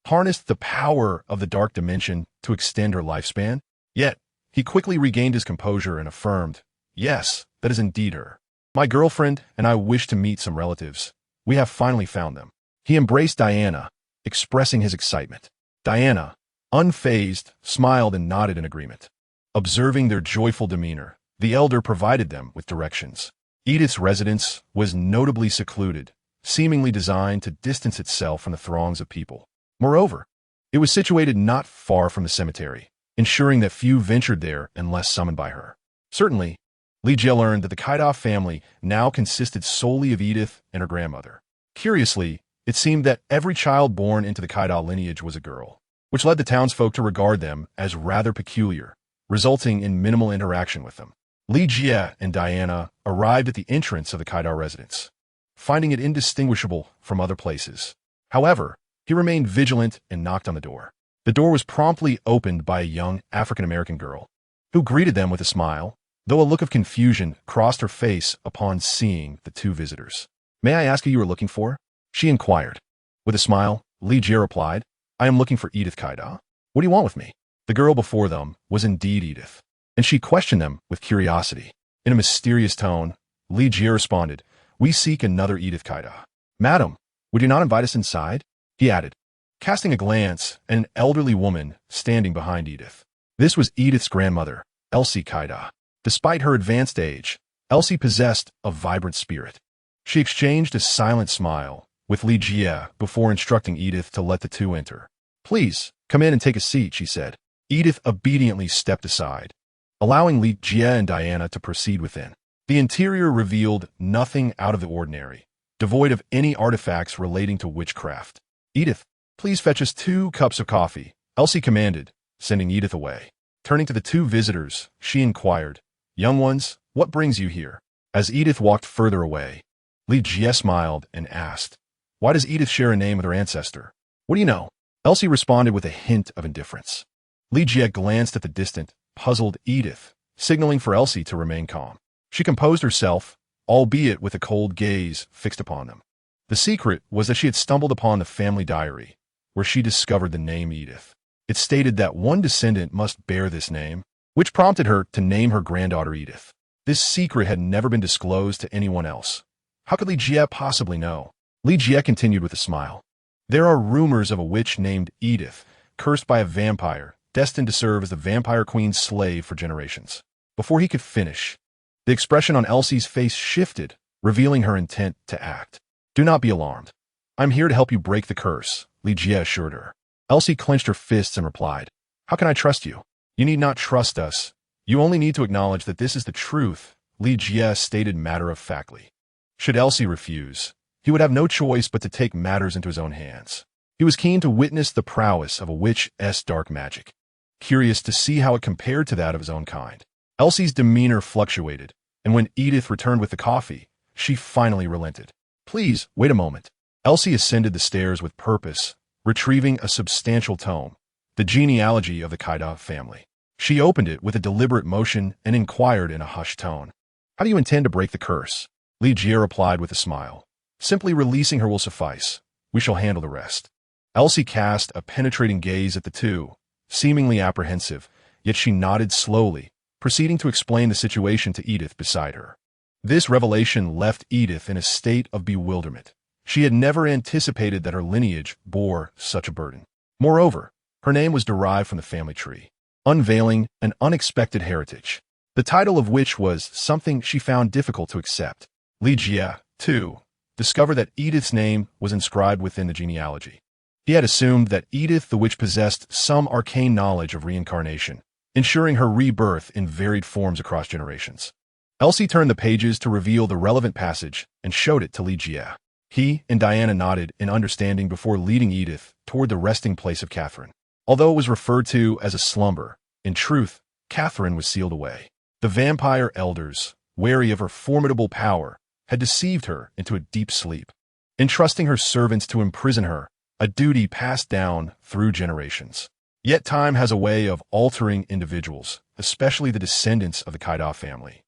harnessed the power of the dark dimension to extend her lifespan? Yet, he quickly regained his composure and affirmed, "Yes, that is indeed her. My girlfriend and I wish to meet some relatives. We have finally found them." He embraced Diana, expressing his excitement. Diana, unfazed, smiled and nodded in agreement. Observing their joyful demeanor, the elder provided them with directions. Edith's residence was notably secluded, seemingly designed to distance itself from the throngs of people. Moreover, it was situated not far from the cemetery, ensuring that few ventured there unless summoned by her. Certainly, Li Jie learned that the Kaida family now consisted solely of Edith and her grandmother. Curiously, it seemed that every child born into the Kaida lineage was a girl, which led the townsfolk to regard them as rather peculiar, resulting in minimal interaction with them. Li Jie and Diana arrived at the entrance of the Kaida residence, finding it indistinguishable from other places. However, he remained vigilant and knocked on the door. The door was promptly opened by a young African-American girl, who greeted them with a smile, though a look of confusion crossed her face upon seeing the two visitors. "May I ask who you are looking for?" she inquired. With a smile, Li Jie replied, "I am looking for Edith Kaida." "What do you want with me?" The girl before them was indeed Edith, and she questioned them with curiosity. In a mysterious tone, Li Jie responded, "We seek another Edith Kaida." "Madam, would you not invite us inside?" he added, casting a glance at an elderly woman standing behind Edith. This was Edith's grandmother, Elsie Kaida. Despite her advanced age, Elsie possessed a vibrant spirit. She exchanged a silent smile with Li Jie before instructing Edith to let the two enter. "Please, come in and take a seat," she said. Edith obediently stepped aside, allowing Li Jie and Diana to proceed within. The interior revealed nothing out of the ordinary, devoid of any artifacts relating to witchcraft. "Edith, please fetch us 2 cups of coffee," Elsie commanded, sending Edith away. Turning to the 2 visitors, she inquired, "Young ones, what brings you here?" As Edith walked further away, Li Jie smiled and asked, "Why does Edith share a name with her ancestor?" "What do you know?" Elsie responded with a hint of indifference. Li Jie glanced at the distant, puzzled Edith, signaling for Elsie to remain calm. She composed herself, albeit with a cold gaze fixed upon them. The secret was that she had stumbled upon the family diary, where she discovered the name Edith. It stated that one descendant must bear this name, which prompted her to name her granddaughter Edith. This secret had never been disclosed to anyone else. How could Li Jie possibly know? Li Jie continued with a smile. "There are rumors of a witch named Edith, cursed by a vampire, destined to serve as the vampire queen's slave for generations." Before he could finish, the expression on Elsie's face shifted, revealing her intent to act. "Do not be alarmed. I'm here to help you break the curse," Li Jie assured her. Elsie clenched her fists and replied, "How can I trust you?" "You need not trust us. You only need to acknowledge that this is the truth," Li Jie stated matter-of-factly. Should Elsie refuse, he would have no choice but to take matters into his own hands. He was keen to witness the prowess of a witch's dark magic, curious to see how it compared to that of his own kind. Elsie's demeanor fluctuated, and when Edith returned with the coffee, she finally relented. "Please, wait a moment." Elsie ascended the stairs with purpose, retrieving a substantial tome, the genealogy of the Kaida family. She opened it with a deliberate motion and inquired in a hushed tone, "How do you intend to break the curse?" Li Jie replied with a smile, "Simply releasing her will suffice. We shall handle the rest." Elsie cast a penetrating gaze at the two, seemingly apprehensive, yet she nodded slowly, proceeding to explain the situation to Edith beside her. This revelation left Edith in a state of bewilderment. She had never anticipated that her lineage bore such a burden. Moreover, her name was derived from the family tree, unveiling an unexpected heritage. The title of which was something she found difficult to accept. Li Jie, too, discovered that Edith's name was inscribed within the genealogy. He had assumed that Edith the witch possessed some arcane knowledge of reincarnation, ensuring her rebirth in varied forms across generations. Elsie turned the pages to reveal the relevant passage and showed it to Li Jie. He and Diana nodded in understanding before leading Edith toward the resting place of Catherine. Although it was referred to as a slumber, in truth, Catherine was sealed away. The vampire elders, wary of her formidable power, had deceived her into a deep sleep, entrusting her servants to imprison her, a duty passed down through generations. Yet time has a way of altering individuals, especially the descendants of the Kaida family,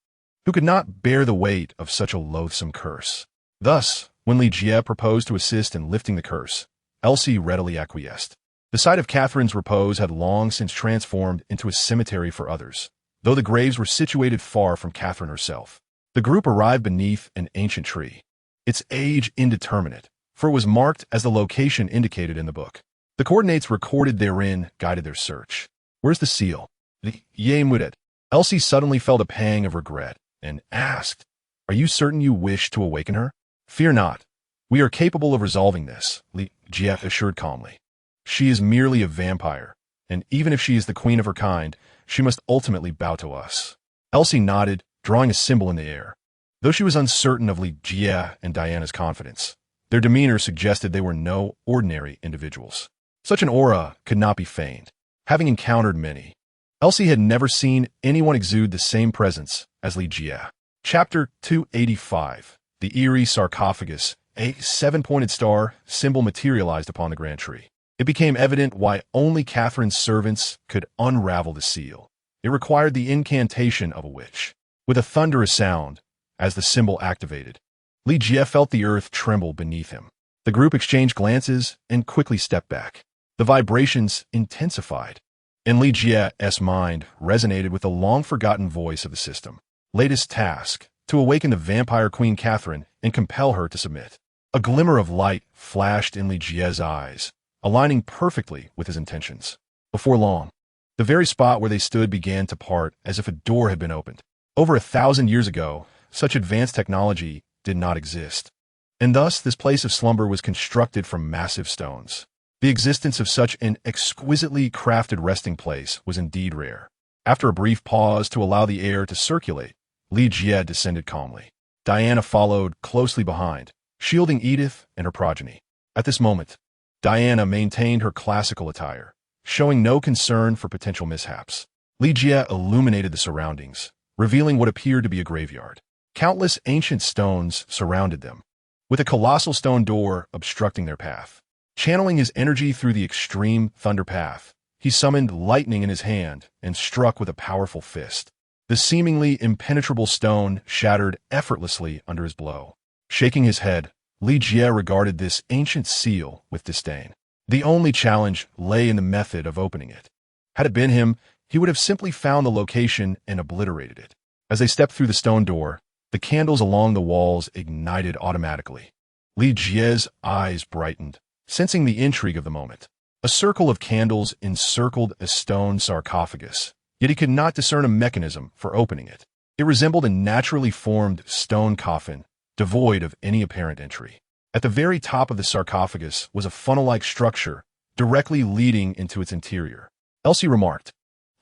who could not bear the weight of such a loathsome curse. Thus, when Li Jie proposed to assist in lifting the curse, Elsie readily acquiesced. The site of Catherine's repose had long since transformed into a cemetery for others, though the graves were situated far from Catherine herself. The group arrived beneath an ancient tree, its age indeterminate, for it was marked as the location indicated in the book. The coordinates recorded therein guided their search. "Where's the seal?" Ye Mudet. Elsie suddenly felt a pang of regret and asked, "Are you certain you wish to awaken her?" "Fear not. We are capable of resolving this," Li Jie assured calmly. "She is merely a vampire, and even if she is the queen of her kind, she must ultimately bow to us." Elsie nodded, drawing a symbol in the air. Though she was uncertain of Li Jie and Diana's confidence, their demeanor suggested they were no ordinary individuals. Such an aura could not be feigned. Having encountered many, Elsie had never seen anyone exude the same presence as Li Jie. Chapter 285. The Eerie Sarcophagus. A 7-pointed star symbol materialized upon the grand tree. It became evident why only Catherine's servants could unravel the seal. It required the incantation of a witch. With a thunderous sound, as the symbol activated, Li Jie felt the earth tremble beneath him. The group exchanged glances and quickly stepped back. The vibrations intensified, In Li Jie's mind resonated with the long-forgotten voice of the system. Latest task, to awaken the vampire queen Catherine and compel her to submit. A glimmer of light flashed in Li Jie's eyes, aligning perfectly with his intentions. Before long, the very spot where they stood began to part as if a door had been opened. Over 1,000 years ago, such advanced technology did not exist, and thus this place of slumber was constructed from massive stones. The existence of such an exquisitely crafted resting place was indeed rare. After a brief pause to allow the air to circulate, Li Jie descended calmly. Diana followed closely behind, shielding Edith and her progeny. At this moment, Diana maintained her classical attire, showing no concern for potential mishaps. Li Jie illuminated the surroundings, revealing what appeared to be a graveyard. Countless ancient stones surrounded them, with a colossal stone door obstructing their path. Channeling his energy through the extreme thunder path, he summoned lightning in his hand and struck with a powerful fist. The seemingly impenetrable stone shattered effortlessly under his blow. Shaking his head, Li Jie regarded this ancient seal with disdain. The only challenge lay in the method of opening it. Had it been him, he would have simply found the location and obliterated it. As they stepped through the stone door, the candles along the walls ignited automatically. Li Jie's eyes brightened, sensing the intrigue of the moment. A circle of candles encircled a stone sarcophagus, yet he could not discern a mechanism for opening it. It resembled a naturally formed stone coffin, devoid of any apparent entry. At the very top of the sarcophagus was a funnel-like structure, directly leading into its interior. Elsie remarked,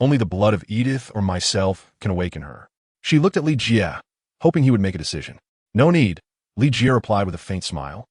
"Only the blood of Edith or myself can awaken her." She looked at Li Jie, hoping he would make a decision. "No need," Li Jie replied with a faint smile,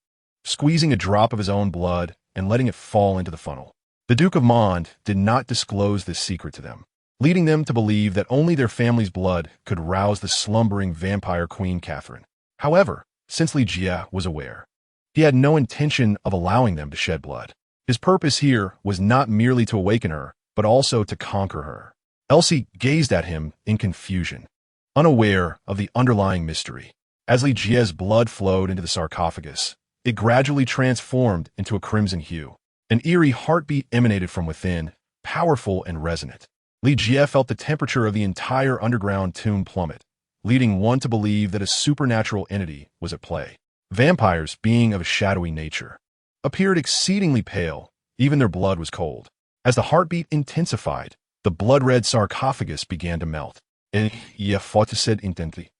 squeezing a drop of his own blood and letting it fall into the funnel. The Duke of Mond did not disclose this secret to them, leading them to believe that only their family's blood could rouse the slumbering vampire queen Catherine. However, since Li Jie was aware, he had no intention of allowing them to shed blood. His purpose here was not merely to awaken her, but also to conquer her. Elsie gazed at him in confusion, unaware of the underlying mystery. As Li Jie's blood flowed into the sarcophagus, it gradually transformed into a crimson hue. An eerie heartbeat emanated from within, powerful and resonant. Li Jie felt the temperature of the entire underground tomb plummet, leading one to believe that a supernatural entity was at play. Vampires, being of a shadowy nature, appeared exceedingly pale, even their blood was cold. As the heartbeat intensified, the blood-red sarcophagus began to melt. He fought intently,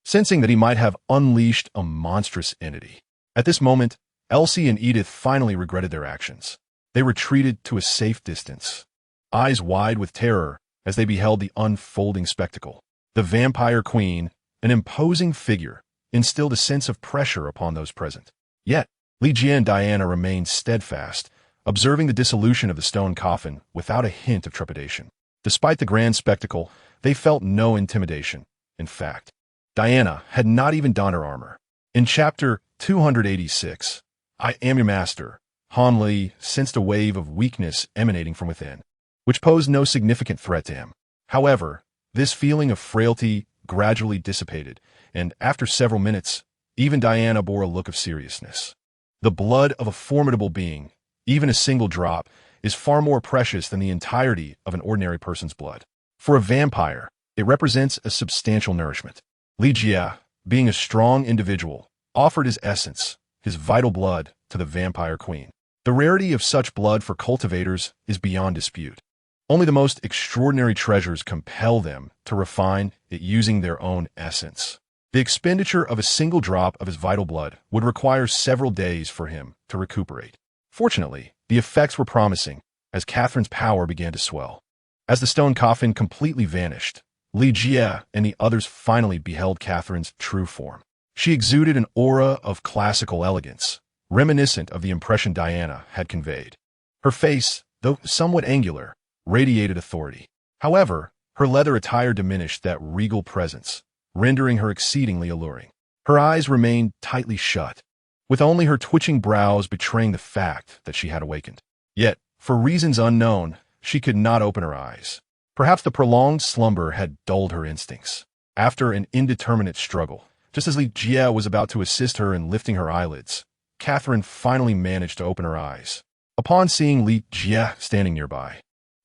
sensing that he might have unleashed a monstrous entity. At this moment, Elsie and Edith finally regretted their actions. They retreated to a safe distance, eyes wide with terror as they beheld the unfolding spectacle. The vampire queen, an imposing figure, instilled a sense of pressure upon those present. Yet, Li Jie and Diana remained steadfast, observing the dissolution of the stone coffin without a hint of trepidation. Despite the grand spectacle, they felt no intimidation. In fact, Diana had not even donned her armor. In chapter 286, I Am Your Master, Han Li sensed a wave of weakness emanating from within, which posed no significant threat to him. However, this feeling of frailty gradually dissipated, and after several minutes, even Diana bore a look of seriousness. The blood of a formidable being, even a single drop, is far more precious than the entirety of an ordinary person's blood. For a vampire, it represents a substantial nourishment. Li Jie, being a strong individual, offered his essence, his vital blood, to the vampire queen. The rarity of such blood for cultivators is beyond dispute. Only the most extraordinary treasures compel them to refine it using their own essence. The expenditure of a single drop of his vital blood would require several days for him to recuperate. Fortunately, the effects were promising as Catherine's power began to swell. As the stone coffin completely vanished, Li Jie and the others finally beheld Catherine's true form. She exuded an aura of classical elegance, reminiscent of the impression Diana had conveyed. Her face, though somewhat angular, radiated authority. However, her leather attire diminished that regal presence, rendering her exceedingly alluring. Her eyes remained tightly shut, with only her twitching brows betraying the fact that she had awakened. Yet, for reasons unknown, she could not open her eyes. Perhaps the prolonged slumber had dulled her instincts. After an indeterminate struggle, just as Li Jie was about to assist her in lifting her eyelids, Catherine finally managed to open her eyes. Upon seeing Li Jie standing nearby,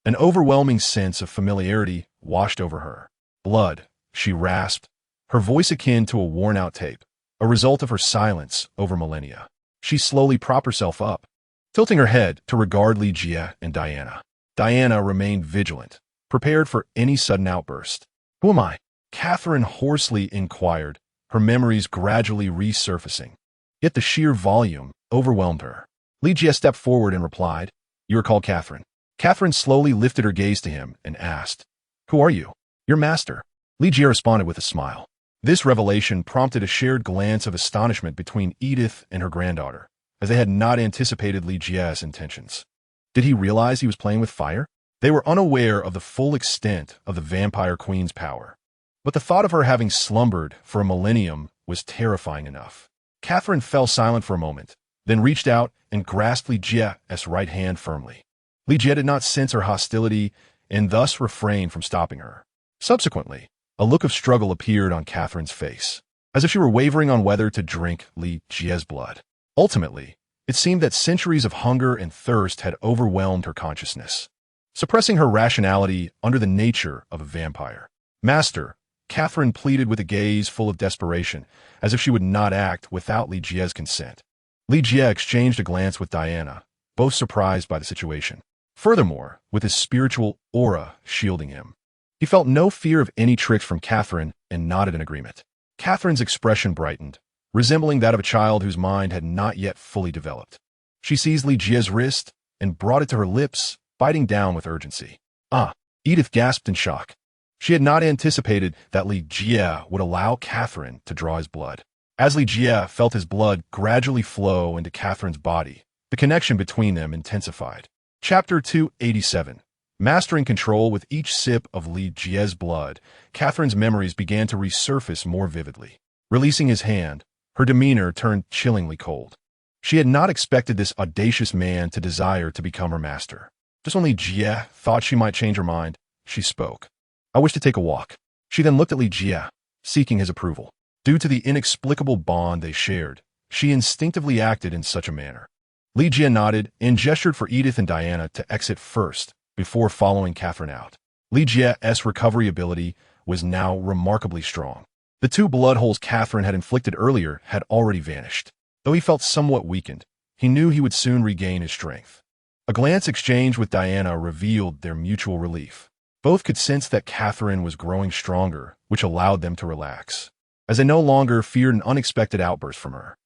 An overwhelming sense of familiarity washed over her. Blood, she rasped, her voice akin to a worn-out tape, a result of her silence over millennia. She slowly propped herself up, tilting her head to regard Li Jie and Diana. Diana remained vigilant, prepared for any sudden outburst. "Who am I?" Catherine hoarsely inquired, her memories gradually resurfacing. Yet the sheer volume overwhelmed her. Li Jie stepped forward and replied, "You are called Catherine." Catherine slowly lifted her gaze to him and asked, "Who are you?" "Your master." Li Jie responded with a smile. This revelation prompted a shared glance of astonishment between Edith and her granddaughter, as they had not anticipated Li Jie's intentions. Did he realize he was playing with fire? They were unaware of the full extent of the Vampire Queen's power. But the thought of her having slumbered for a millennium was terrifying enough. Catherine fell silent for a moment, then reached out and grasped Li Jie's right hand firmly. Li Jie did not sense her hostility and thus refrained from stopping her. Subsequently, a look of struggle appeared on Catherine's face, as if she were wavering on whether to drink Li Jie's blood. Ultimately, it seemed that centuries of hunger and thirst had overwhelmed her consciousness, suppressing her rationality under the nature of a vampire. "Master," Catherine pleaded with a gaze full of desperation, as if she would not act without Li Jie's consent. Li Jie exchanged a glance with Diana, both surprised by the situation. Furthermore, with his spiritual aura shielding him, he felt no fear of any tricks from Catherine and nodded in agreement. Catherine's expression brightened, resembling that of a child whose mind had not yet fully developed. She seized Li Jie's wrist and brought it to her lips, biting down with urgency. "Ah!" Edith gasped in shock. She had not anticipated that Li Jie would allow Catherine to draw his blood. As Li Jie felt his blood gradually flow into Catherine's body, the connection between them intensified. Chapter 287. Mastering control. With each sip of Li Jie's blood, Catherine's memories began to resurface more vividly. Releasing his hand, her demeanor turned chillingly cold. She had not expected this audacious man to desire to become her master. Just when Li Jie thought she might change her mind, she spoke. "I wish to take a walk." She then looked at Li Jie, seeking his approval. Due to the inexplicable bond they shared, she instinctively acted in such a manner. Li Jie nodded and gestured for Edith and Diana to exit first before following Catherine out. Li Jie's recovery ability was now remarkably strong. The 2 blood holes Catherine had inflicted earlier had already vanished. Though he felt somewhat weakened, he knew he would soon regain his strength. A glance exchanged with Diana revealed their mutual relief. Both could sense that Catherine was growing stronger, which allowed them to relax, as they no longer feared an unexpected outburst from her.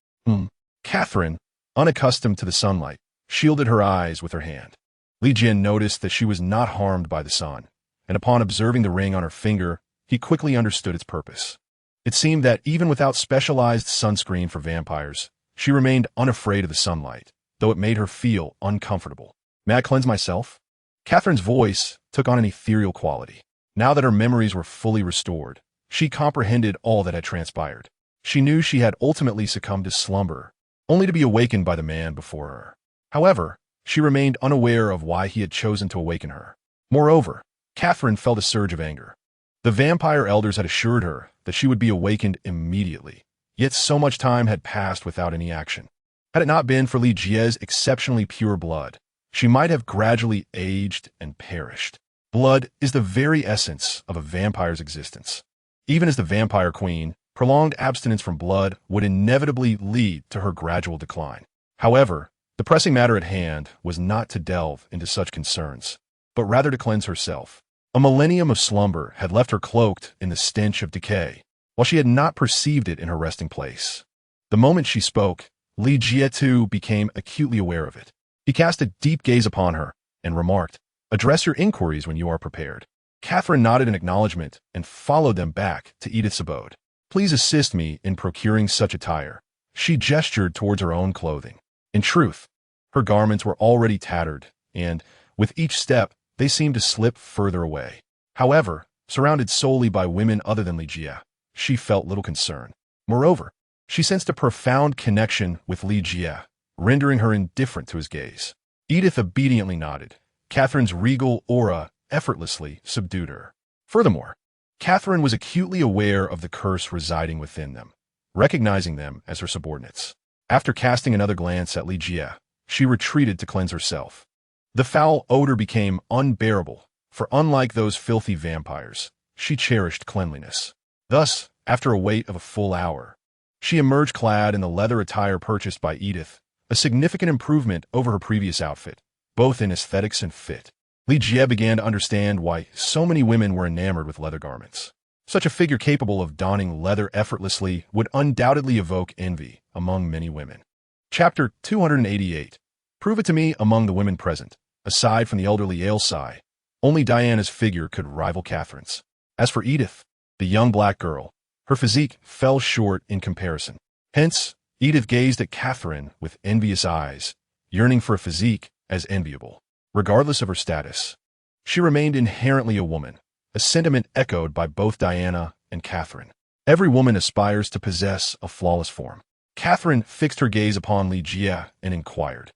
Catherine, unaccustomed to the sunlight, shielded her eyes with her hand. Li Jie noticed that she was not harmed by the sun, and upon observing the ring on her finger, he quickly understood its purpose. It seemed that even without specialized sunscreen for vampires, she remained unafraid of the sunlight, though it made her feel uncomfortable. "May I cleanse myself?" Catherine's voice took on an ethereal quality. Now that her memories were fully restored, she comprehended all that had transpired. She knew she had ultimately succumbed to slumber, only to be awakened by the man before her. However, she remained unaware of why he had chosen to awaken her. Moreover, Catherine felt a surge of anger. The vampire elders had assured her that she would be awakened immediately, yet so much time had passed without any action. Had it not been for Li Jie's exceptionally pure blood, she might have gradually aged and perished. Blood is the very essence of a vampire's existence. Even as the vampire queen, prolonged abstinence from blood would inevitably lead to her gradual decline. However, the pressing matter at hand was not to delve into such concerns, but rather to cleanse herself. A millennium of slumber had left her cloaked in the stench of decay, while she had not perceived it in her resting place. The moment she spoke, Li Jie too became acutely aware of it. He cast a deep gaze upon her and remarked, "Address your inquiries when you are prepared." Catherine nodded in acknowledgement and followed them back to Edith's abode. "Please assist me in procuring such attire." She gestured towards her own clothing. In truth, her garments were already tattered, and, with each step, they seemed to slip further away. However, surrounded solely by women other than Li Jie, she felt little concern. Moreover, she sensed a profound connection with Li Jie, rendering her indifferent to his gaze. Edith obediently nodded. Catherine's regal aura effortlessly subdued her. Furthermore, Catherine was acutely aware of the curse residing within them, recognizing them as her subordinates. After casting another glance at Li Jie, she retreated to cleanse herself. The foul odor became unbearable, for unlike those filthy vampires, she cherished cleanliness. Thus, after a wait of a full hour, she emerged clad in the leather attire purchased by Edith, a significant improvement over her previous outfit, both in aesthetics and fit. Li Jie began to understand why so many women were enamored with leather garments. Such a figure capable of donning leather effortlessly would undoubtedly evoke envy among many women. Chapter 288. Prove it to me. Among the women present, aside from the elderly Ailsai, only Diana's figure could rival Catherine's. As for Edith, the young black girl, her physique fell short in comparison. Hence, Edith gazed at Catherine with envious eyes, yearning for a physique as enviable. Regardless of her status, she remained inherently a woman, a sentiment echoed by both Diana and Catherine. Every woman aspires to possess a flawless form. Catherine fixed her gaze upon Li Jie and inquired,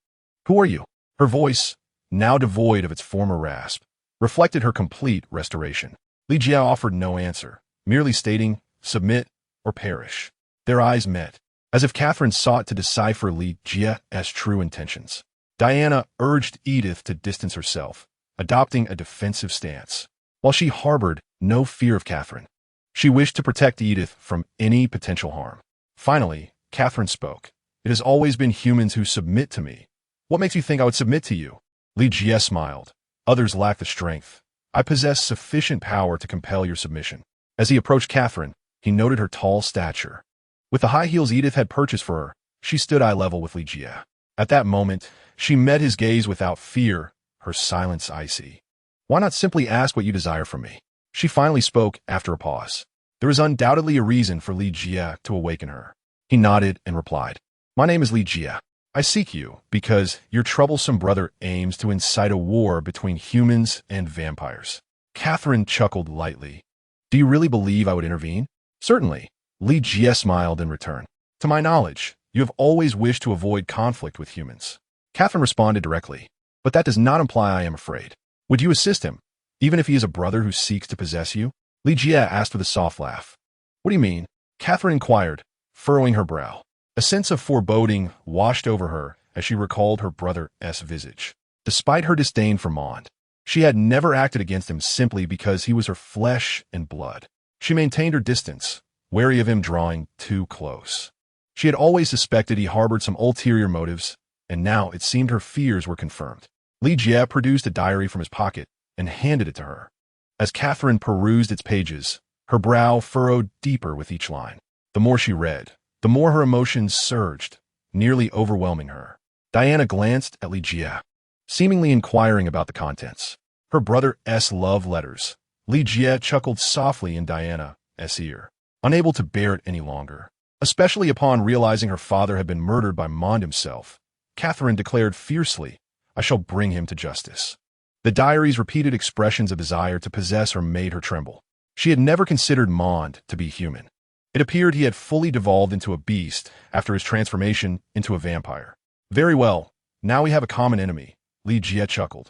"Who are you?" Her voice, now devoid of its former rasp, reflected her complete restoration. Li Jie offered no answer, merely stating, "Submit or perish." Their eyes met, as if Catherine sought to decipher Li Jie's true intentions. Diana urged Edith to distance herself, adopting a defensive stance, while she harbored no fear of Catherine. She wished to protect Edith from any potential harm. Finally, Catherine spoke. "It has always been humans who submit to me. What makes you think I would submit to you?" Li Jie smiled. "Others lack the strength. I possess sufficient power to compel your submission." As he approached Catherine, he noted her tall stature. With the high heels Edith had purchased for her, she stood eye level with Li Jie. At that moment, she met his gaze without fear, her silence icy. "Why not simply ask what you desire from me?" She finally spoke after a pause. There was undoubtedly a reason for Li Jie to awaken her. He nodded and replied, "My name is Li Jie. I seek you because your troublesome brother aims to incite a war between humans and vampires." Catherine chuckled lightly. "Do you really believe I would intervene?" "Certainly." Li Jie smiled in return. "To my knowledge, you have always wished to avoid conflict with humans." Catherine responded directly, "But that does not imply I am afraid. Would you assist him, even if he is a brother who seeks to possess you?" Li Jie asked with a soft laugh. "What do you mean?" Catherine inquired, furrowing her brow. A sense of foreboding washed over her as she recalled her brother's visage. Despite her disdain for Mond, she had never acted against him simply because he was her flesh and blood. She maintained her distance, wary of him drawing too close. She had always suspected he harbored some ulterior motives, and now it seemed her fears were confirmed. Li Jie produced a diary from his pocket and handed it to her. As Catherine perused its pages, her brow furrowed deeper with each line. The more she read, the more her emotions surged, nearly overwhelming her. Diana glanced at Li Jie, seemingly inquiring about the contents. Her brother's love letters. Li Jie chuckled softly in Diana's ear, unable to bear it any longer. Especially upon realizing her father had been murdered by Mond himself, Catherine declared fiercely, "I shall bring him to justice." The diary's repeated expressions of desire to possess her made her tremble. She had never considered Mond to be human. It appeared he had fully devolved into a beast after his transformation into a vampire. "Very well, now we have a common enemy," Li Jie chuckled.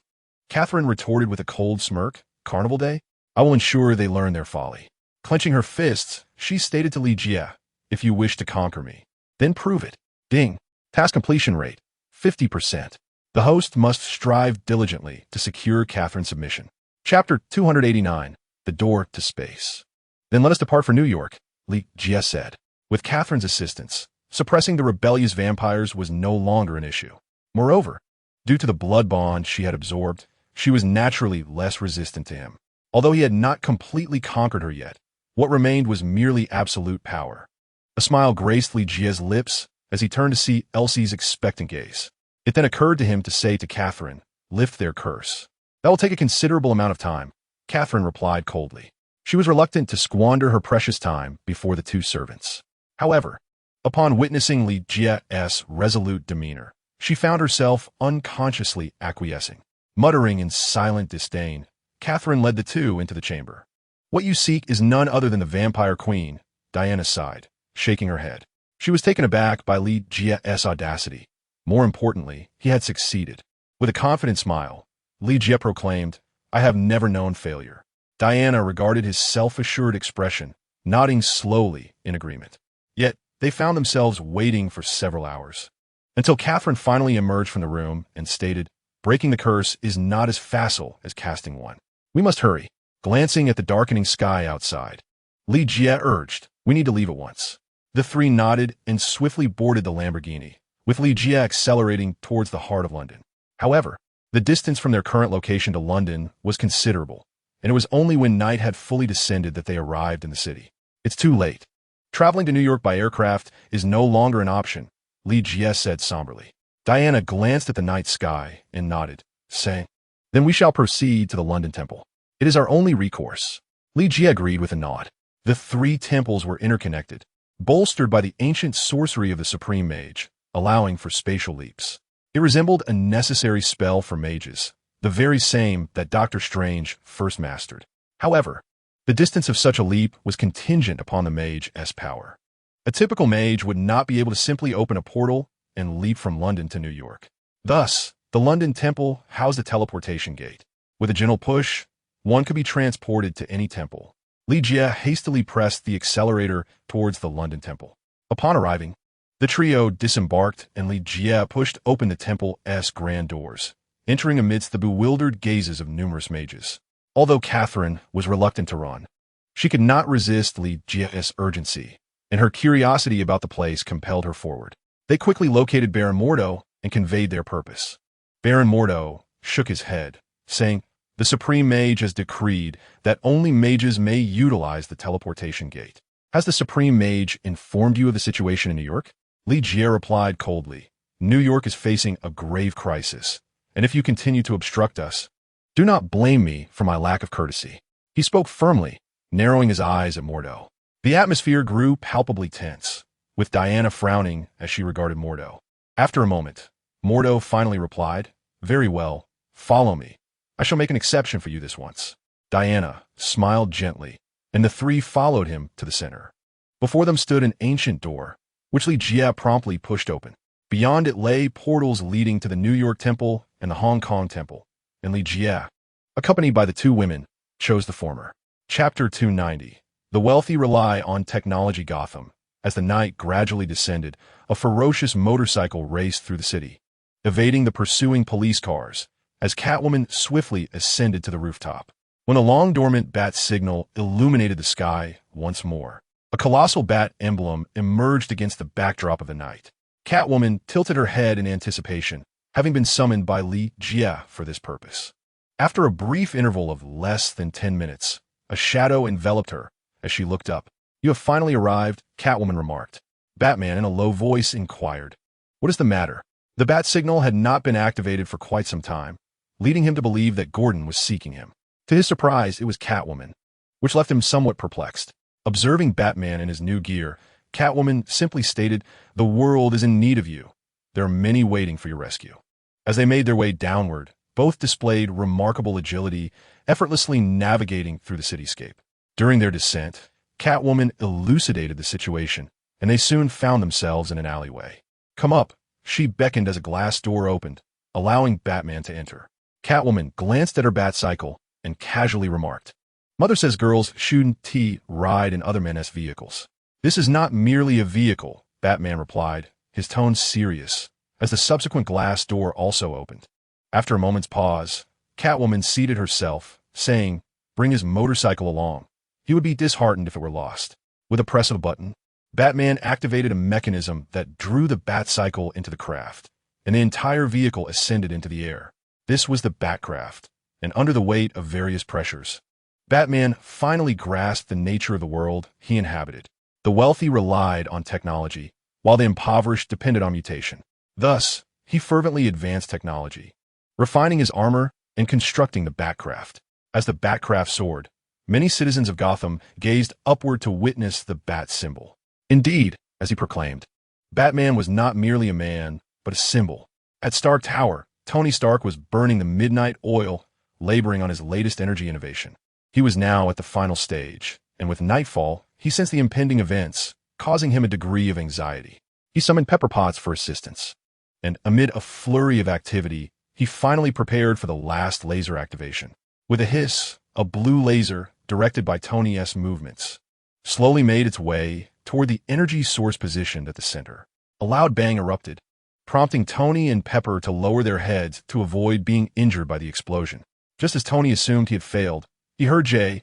Catherine retorted with a cold smirk, "Carnival Day? I will ensure they learn their folly." Clenching her fists, she stated to Li Jie, "If you wish to conquer me, then prove it." Ding. Task completion rate, 50%. The host must strive diligently to secure Catherine's submission. Chapter 289. The Door to Space. "Then let us depart for New York," Li Jie said. With Catherine's assistance, suppressing the rebellious vampires was no longer an issue. Moreover, due to the blood bond she had absorbed, she was naturally less resistant to him. Although he had not completely conquered her yet, what remained was merely absolute power. A smile graced Li Jie's lips as he turned to see Elsie's expectant gaze. It then occurred to him to say to Catherine, "Lift their curse." "That will take a considerable amount of time," Catherine replied coldly. She was reluctant to squander her precious time before the two servants. However, upon witnessing Li Jie's resolute demeanor, she found herself unconsciously acquiescing. Muttering in silent disdain, Catherine led the two into the chamber. "What you seek is none other than the vampire queen," Diana sighed, shaking her head. She was taken aback by Li Jie's audacity. More importantly, he had succeeded. With a confident smile, Li Jie proclaimed, "I have never known failure." Diana regarded his self-assured expression, nodding slowly in agreement. Yet, they found themselves waiting for several hours, until Catherine finally emerged from the room and stated, Breaking the curse is not as facile as casting one. We must hurry. Glancing at the darkening sky outside, Li Jie urged, "We need to leave at once." The three nodded and swiftly boarded the Lamborghini, with Li Jie accelerating towards the heart of London. However, the distance from their current location to London was considerable, and it was only when night had fully descended that they arrived in the city. It's too late. Traveling to New York by aircraft is no longer an option, Li Jie said somberly. Diana glanced at the night sky and nodded, saying, "Then we shall proceed to the London Temple. It is our only recourse." Li Jie agreed with a nod. The three temples were interconnected, bolstered by the ancient sorcery of the Supreme Mage, allowing for spatial leaps. It resembled a necessary spell for mages, the very same that Dr. Strange first mastered. However, the distance of such a leap was contingent upon the mage's power. A typical mage would not be able to simply open a portal and leap from London to New York. Thus, the London Temple housed a teleportation gate. With a gentle push, one could be transported to any temple. Li Jie hastily pressed the accelerator towards the London Temple. Upon arriving, the trio disembarked and Li Jie pushed open the temple's grand doors, entering amidst the bewildered gazes of numerous mages. Although Catherine was reluctant to run, she could not resist Li Jie's urgency, and her curiosity about the place compelled her forward. They quickly located Baron Mordo and conveyed their purpose. Baron Mordo shook his head, saying, "The Supreme Mage has decreed that only mages may utilize the teleportation gate. Has the Supreme Mage informed you of the situation in New York?" Li Jie replied coldly, "New York is facing a grave crisis, and if you continue to obstruct us, do not blame me for my lack of courtesy." He spoke firmly, narrowing his eyes at Mordo. The atmosphere grew palpably tense, with Diana frowning as she regarded Mordo. After a moment, Mordo finally replied, "Very well, follow me. I shall make an exception for you this once." Diana smiled gently, and the three followed him to the center. Before them stood an ancient door, which Li Jie promptly pushed open. Beyond it lay portals leading to the New York Temple and the Hong Kong Temple, and Li Jie, accompanied by the two women, chose the former. Chapter 290. The wealthy rely on technology. Gotham. As the night gradually descended, a ferocious motorcycle raced through the city, evading the pursuing police cars, as Catwoman swiftly ascended to the rooftop. When a long-dormant bat signal illuminated the sky once more, a colossal bat emblem emerged against the backdrop of the night. Catwoman tilted her head in anticipation, having been summoned by Li Jie for this purpose. After a brief interval of less than 10 minutes, a shadow enveloped her as she looked up. "You have finally arrived," Catwoman remarked. Batman, in a low voice, inquired, "What is the matter?" The bat signal had not been activated for quite some time, leading him to believe that Gordon was seeking him. To his surprise, it was Catwoman, which left him somewhat perplexed. Observing Batman in his new gear, Catwoman simply stated, "The world is in need of you. There are many waiting for your rescue." As they made their way downward, both displayed remarkable agility, effortlessly navigating through the cityscape. During their descent, Catwoman elucidated the situation, and they soon found themselves in an alleyway. "Come up," she beckoned as a glass door opened, allowing Batman to enter. Catwoman glanced at her Batcycle and casually remarked, "Mother says girls shouldn't ride in other men's vehicles." "This is not merely a vehicle," Batman replied, his tone serious, as the subsequent glass door also opened. After a moment's pause, Catwoman seated herself, saying, "Bring his motorcycle along. He would be disheartened if it were lost." With a press of a button, Batman activated a mechanism that drew the Batcycle into the craft, and the entire vehicle ascended into the air. This was the Batcraft, and under the weight of various pressures, Batman finally grasped the nature of the world he inhabited. The wealthy relied on technology, while the impoverished depended on mutation. Thus, he fervently advanced technology, refining his armor and constructing the Batcraft. As the Batcraft soared, many citizens of Gotham gazed upward to witness the bat symbol. Indeed, as he proclaimed, Batman was not merely a man, but a symbol. At Stark Tower, Tony Stark was burning the midnight oil, laboring on his latest energy innovation. He was now at the final stage, and with nightfall, he sensed the impending events, causing him a degree of anxiety. He summoned Pepper Potts for assistance, and amid a flurry of activity, he finally prepared for the last laser activation. With a hiss, a blue laser, directed by Tony's movements, slowly made its way toward the energy source positioned at the center. A loud bang erupted, prompting Tony and Pepper to lower their heads to avoid being injured by the explosion. Just as Tony assumed he had failed, he heard J.A.R.V.I.S.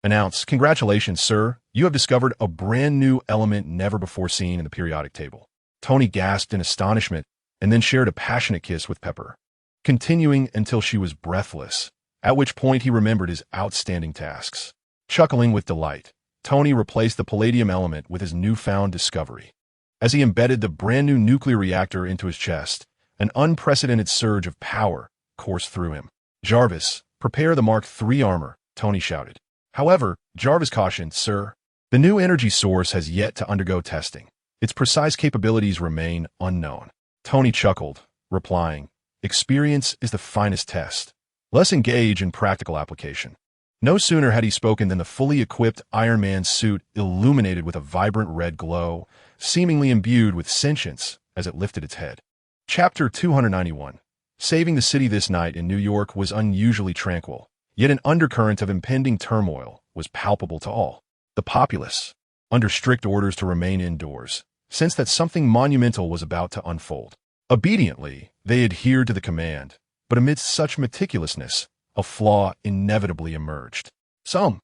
announce, "Congratulations, sir. You have discovered a brand new element never before seen in the periodic table." Tony gasped in astonishment and then shared a passionate kiss with Pepper, continuing until she was breathless, at which point he remembered his outstanding tasks. Chuckling with delight, Tony replaced the palladium element with his newfound discovery. As he embedded the brand new nuclear reactor into his chest, an unprecedented surge of power coursed through him. "Jarvis, prepare the Mark III armor," Tony shouted. However, Jarvis cautioned, "Sir, the new energy source has yet to undergo testing. Its precise capabilities remain unknown." Tony chuckled, replying, "Experience is the finest test. Let's engage in practical application." No sooner had he spoken than the fully equipped Iron Man suit illuminated with a vibrant red glow, seemingly imbued with sentience as it lifted its head. Chapter 291. Saving the city this night in New York was unusually tranquil, yet an undercurrent of impending turmoil was palpable to all. The populace, under strict orders to remain indoors, sensed that something monumental was about to unfold. Obediently, they adhered to the command, but amidst such meticulousness, a flaw inevitably emerged. Some,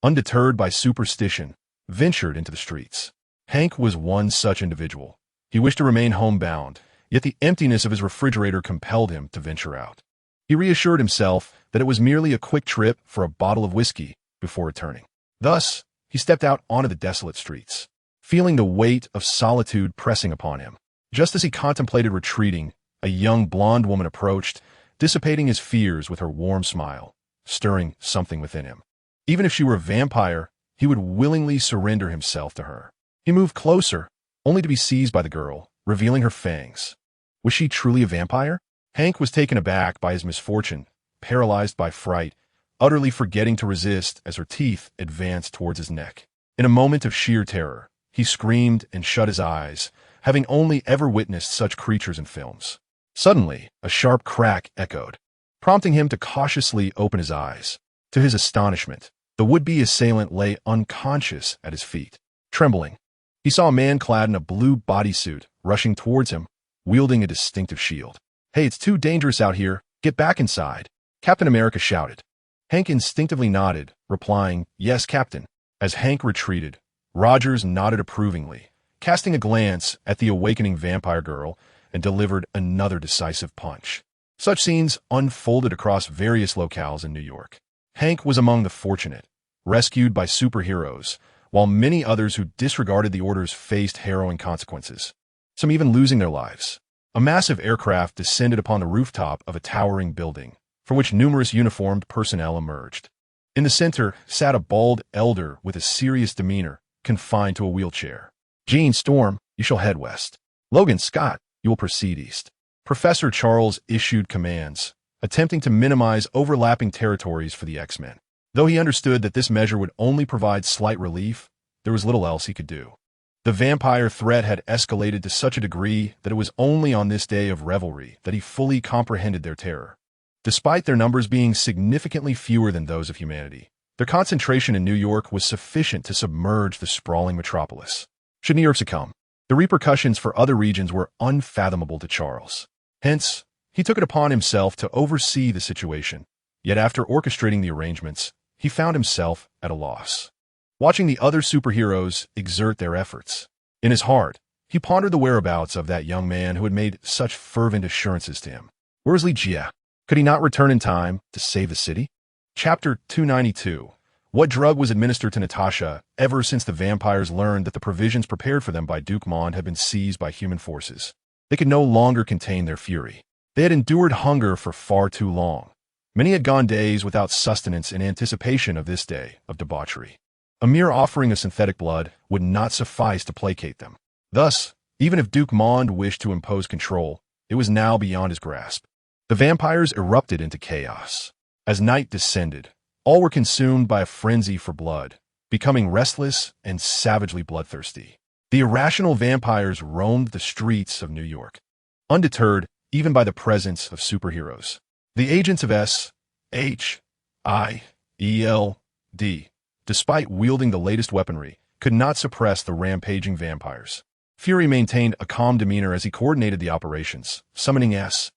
undeterred by superstition, ventured into the streets. Hank was one such individual. He wished to remain homebound, yet the emptiness of his refrigerator compelled him to venture out. He reassured himself that it was merely a quick trip for a bottle of whiskey before returning. Thus, he stepped out onto the desolate streets, feeling the weight of solitude pressing upon him. Just as he contemplated retreating, a young blonde woman approached, dissipating his fears with her warm smile, stirring something within him. Even if she were a vampire, he would willingly surrender himself to her. He moved closer, only to be seized by the girl, revealing her fangs. Was she truly a vampire? Hank was taken aback by his misfortune, paralyzed by fright, utterly forgetting to resist as her teeth advanced towards his neck. In a moment of sheer terror, he screamed and shut his eyes, having only ever witnessed such creatures in films. Suddenly, a sharp crack echoed, prompting him to cautiously open his eyes. To his astonishment, the would-be assailant lay unconscious at his feet. Trembling, he saw a man clad in a blue bodysuit rushing towards him, wielding a distinctive shield. "Hey, it's too dangerous out here. Get back inside," Captain America shouted. Hank instinctively nodded, replying, "Yes, Captain." As Hank retreated, Rogers nodded approvingly, casting a glance at the awakening vampire girl, and delivered another decisive punch. Such scenes unfolded across various locales in New York. Hank was among the fortunate, rescued by superheroes, while many others who disregarded the orders faced harrowing consequences, some even losing their lives. A massive aircraft descended upon the rooftop of a towering building, from which numerous uniformed personnel emerged. In the center sat a bald elder with a serious demeanor, confined to a wheelchair. "Jean Storm, you shall head west. Logan Scott, you will proceed east." Professor Charles issued commands, attempting to minimize overlapping territories for the X-Men. Though he understood that this measure would only provide slight relief, there was little else he could do. The vampire threat had escalated to such a degree that it was only on this day of revelry that he fully comprehended their terror. Despite their numbers being significantly fewer than those of humanity, their concentration in New York was sufficient to submerge the sprawling metropolis. Should New York succumb, the repercussions for other regions were unfathomable to Charles. Hence, he took it upon himself to oversee the situation, yet after orchestrating the arrangements, he found himself at a loss. Watching the other superheroes exert their efforts, in his heart, he pondered the whereabouts of that young man who had made such fervent assurances to him. Where was Li Jie? Could he not return in time to save the city? Chapter 292. What drug was administered to Natasha ever since the vampires learned that the provisions prepared for them by Duke Mond had been seized by human forces? They could no longer contain their fury. They had endured hunger for far too long. Many had gone days without sustenance in anticipation of this day of debauchery. A mere offering of synthetic blood would not suffice to placate them. Thus, even if Duke Mond wished to impose control, it was now beyond his grasp. The vampires erupted into chaos. As night descended, all were consumed by a frenzy for blood, becoming restless and savagely bloodthirsty. The irrational vampires roamed the streets of New York, undeterred even by the presence of superheroes. The agents of S.H.I.E.L.D., despite wielding the latest weaponry, could not suppress the rampaging vampires. Fury maintained a calm demeanor as he coordinated the operations, summoning S.H.I.E.L.D.S.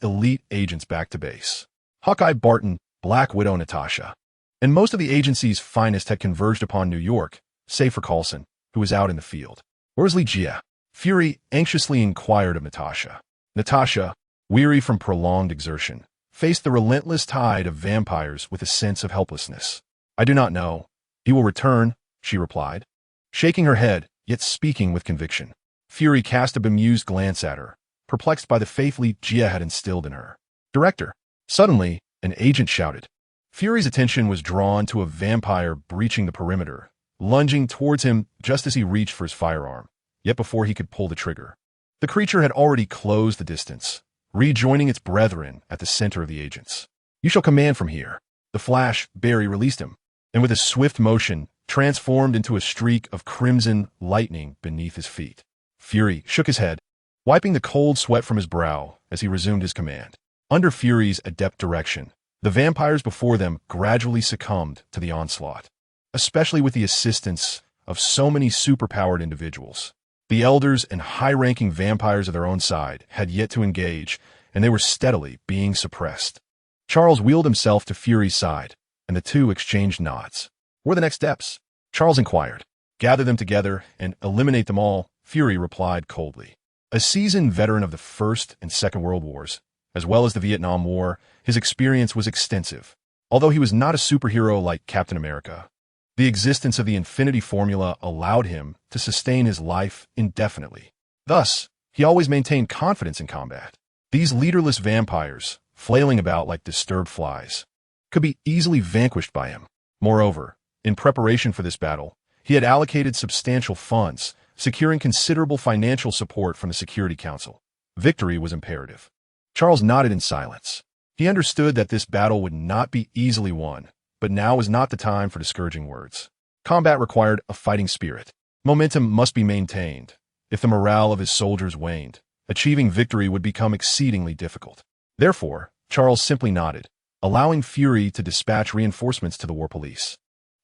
elite agents back to base. Hawkeye, Barton, Black Widow, Natasha. And most of the agency's finest had converged upon New York, save for Coulson, who was out in the field. "Where's Lee Jia?" Fury anxiously inquired of Natasha. Natasha, weary from prolonged exertion, faced the relentless tide of vampires with a sense of helplessness. "I do not know. He will return," she replied, shaking her head, yet speaking with conviction. Fury cast a bemused glance at her, perplexed by the faith Lee Jia had instilled in her. "Director!" Suddenly, an agent shouted. Fury's attention was drawn to a vampire breaching the perimeter, lunging towards him just as he reached for his firearm, yet before he could pull the trigger. The creature had already closed the distance, rejoining its brethren at the center of the agents. "You shall command from here." The Flash, Barry, released him, and with a swift motion, transformed into a streak of crimson lightning beneath his feet. Fury shook his head, wiping the cold sweat from his brow as he resumed his command. Under Fury's adept direction, the vampires before them gradually succumbed to the onslaught, especially with the assistance of so many superpowered individuals. The elders and high-ranking vampires of their own side had yet to engage, and they were steadily being suppressed. Charles wheeled himself to Fury's side, and the two exchanged nods. "What are the next steps?" Charles inquired. "Gather them together and eliminate them all," Fury replied coldly. A seasoned veteran of the First and Second World Wars, as well as the Vietnam War, his experience was extensive. Although he was not a superhero like Captain America, the existence of the Infinity Formula allowed him to sustain his life indefinitely. Thus, he always maintained confidence in combat. These leaderless vampires, flailing about like disturbed flies, could be easily vanquished by him. Moreover, in preparation for this battle, he had allocated substantial funds, securing considerable financial support from the Security Council. Victory was imperative. Charles nodded in silence. He understood that this battle would not be easily won, but now was not the time for discouraging words. Combat required a fighting spirit. Momentum must be maintained. If the morale of his soldiers waned, achieving victory would become exceedingly difficult. Therefore, Charles simply nodded, allowing Fury to dispatch reinforcements to the war police.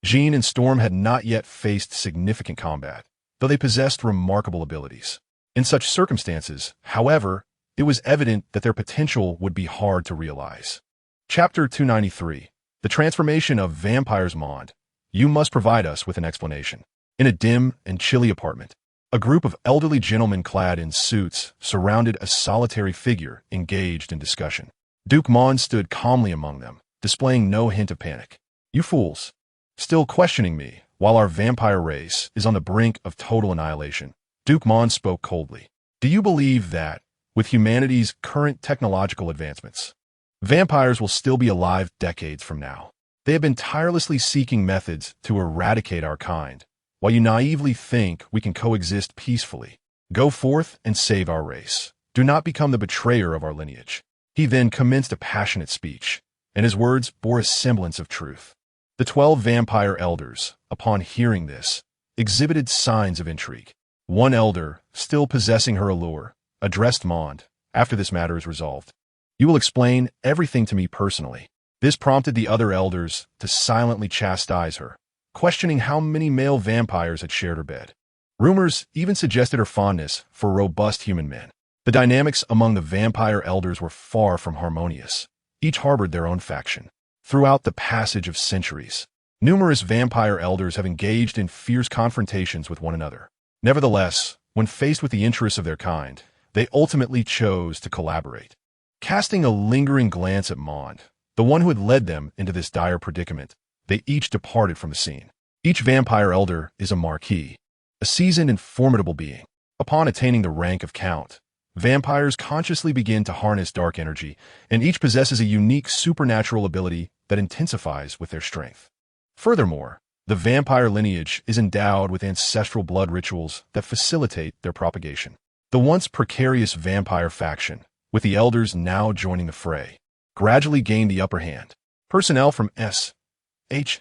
Jean and Storm had not yet faced significant combat, though they possessed remarkable abilities. In such circumstances, however, it was evident that their potential would be hard to realize. Chapter 293. The Transformation of Vampires. Mond, you must provide us with an explanation. In a dim and chilly apartment, a group of elderly gentlemen clad in suits surrounded a solitary figure engaged in discussion. Duke Mond stood calmly among them, displaying no hint of panic. "You fools, still questioning me while our vampire race is on the brink of total annihilation." Duke Mond spoke coldly. "Do you believe that, with humanity's current technological advancements, vampires will still be alive decades from now? They have been tirelessly seeking methods to eradicate our kind, while you naively think we can coexist peacefully. Go forth and save our race. Do not become the betrayer of our lineage." He then commenced a passionate speech, and his words bore a semblance of truth. The 12 vampire elders, upon hearing this, exhibited signs of intrigue. One elder, still possessing her allure, addressed Mond. "After this matter is resolved, you will explain everything to me personally." This prompted the other elders to silently chastise her, questioning how many male vampires had shared her bed. Rumors even suggested her fondness for robust human men. The dynamics among the vampire elders were far from harmonious. Each harbored their own faction. Throughout the passage of centuries, numerous vampire elders have engaged in fierce confrontations with one another. Nevertheless, when faced with the interests of their kind, they ultimately chose to collaborate. Casting a lingering glance at Mond, the one who had led them into this dire predicament, they each departed from the scene. Each vampire elder is a marquis, a seasoned and formidable being. Upon attaining the rank of count, vampires consciously begin to harness dark energy, and each possesses a unique supernatural ability that intensifies with their strength. Furthermore, the vampire lineage is endowed with ancestral blood rituals that facilitate their propagation. The once precarious vampire faction, with the elders now joining the fray, gradually gained the upper hand. Personnel from S.H.I.E.L.D.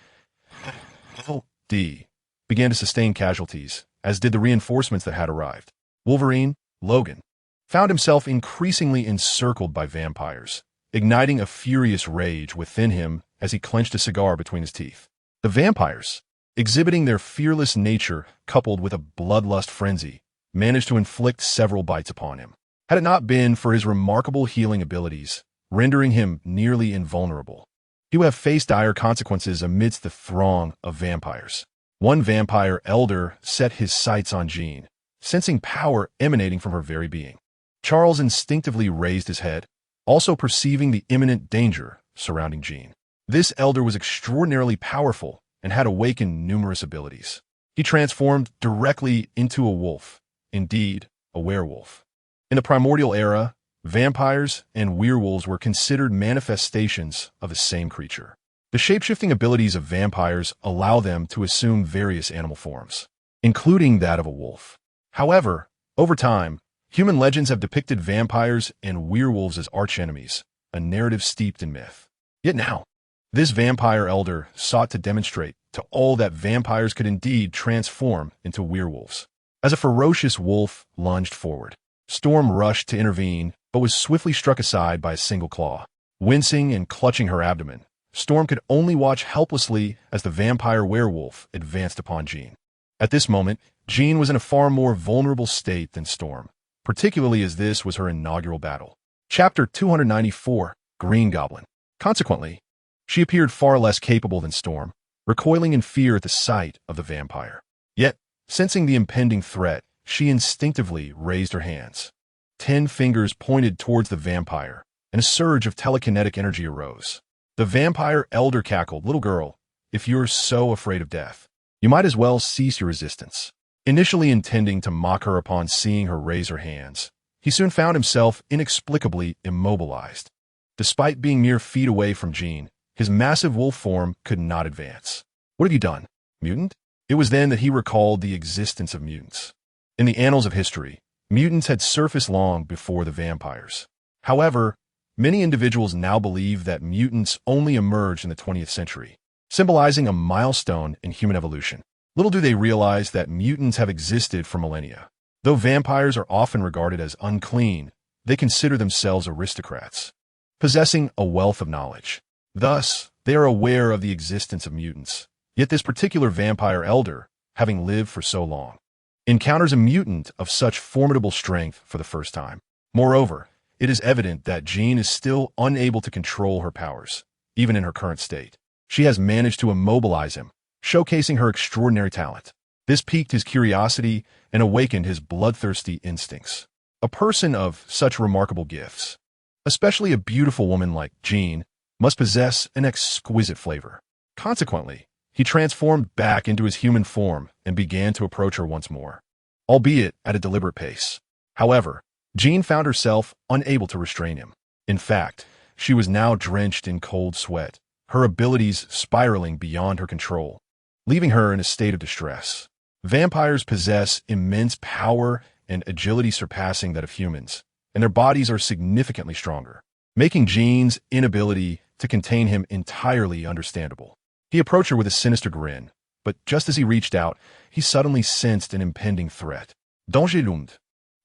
began to sustain casualties, as did the reinforcements that had arrived. Wolverine, Logan, found himself increasingly encircled by vampires, igniting a furious rage within him as he clenched a cigar between his teeth. The vampires, exhibiting their fearless nature coupled with a bloodlust frenzy, managed to inflict several bites upon him. Had it not been for his remarkable healing abilities, rendering him nearly invulnerable, he would have faced dire consequences amidst the throng of vampires. One vampire elder set his sights on Jean, sensing power emanating from her very being. Charles instinctively raised his head, also perceiving the imminent danger surrounding Jean. This elder was extraordinarily powerful and had awakened numerous abilities. He transformed directly into a wolf, indeed, a werewolf. In the primordial era, vampires and werewolves were considered manifestations of the same creature. The shape-shifting abilities of vampires allow them to assume various animal forms, including that of a wolf. However, over time, human legends have depicted vampires and werewolves as archenemies, a narrative steeped in myth. Yet now, this vampire elder sought to demonstrate to all that vampires could indeed transform into werewolves. As a ferocious wolf lunged forward, Storm rushed to intervene, but was swiftly struck aside by a single claw. Wincing and clutching her abdomen, Storm could only watch helplessly as the vampire werewolf advanced upon Jean. At this moment, Jean was in a far more vulnerable state than Storm, particularly as this was her inaugural battle. Chapter 294, Green Goblin. Consequently, she appeared far less capable than Storm, recoiling in fear at the sight of the vampire. Yet, sensing the impending threat, she instinctively raised her hands. 10 fingers pointed towards the vampire, and a surge of telekinetic energy arose. The vampire elder cackled, "Little girl, if you're so afraid of death, you might as well cease your resistance." Initially intending to mock her upon seeing her raise her hands, he soon found himself inexplicably immobilized. Despite being mere feet away from Jean, his massive wolf form could not advance. "What have you done, mutant?" It was then that he recalled the existence of mutants. In the annals of history, mutants had surfaced long before the vampires. However, many individuals now believe that mutants only emerged in the 20th century, symbolizing a milestone in human evolution. Little do they realize that mutants have existed for millennia. Though vampires are often regarded as unclean, they consider themselves aristocrats, possessing a wealth of knowledge. Thus, they are aware of the existence of mutants. Yet this particular vampire elder, having lived for so long, encounters a mutant of such formidable strength for the first time. Moreover, it is evident that Jean is still unable to control her powers, even in her current state. She has managed to immobilize him, showcasing her extraordinary talent. This piqued his curiosity and awakened his bloodthirsty instincts. A person of such remarkable gifts, especially a beautiful woman like Jean, must possess an exquisite flavor. Consequently, he transformed back into his human form and began to approach her once more, albeit at a deliberate pace. However, Jean found herself unable to restrain him. In fact, she was now drenched in cold sweat, her abilities spiraling beyond her control, leaving her in a state of distress. Vampires possess immense power and agility surpassing that of humans, and their bodies are significantly stronger, making Jean's inability to contain him entirely understandable. He approached her with a sinister grin, but just as he reached out, he suddenly sensed an impending threat. Danger loomed.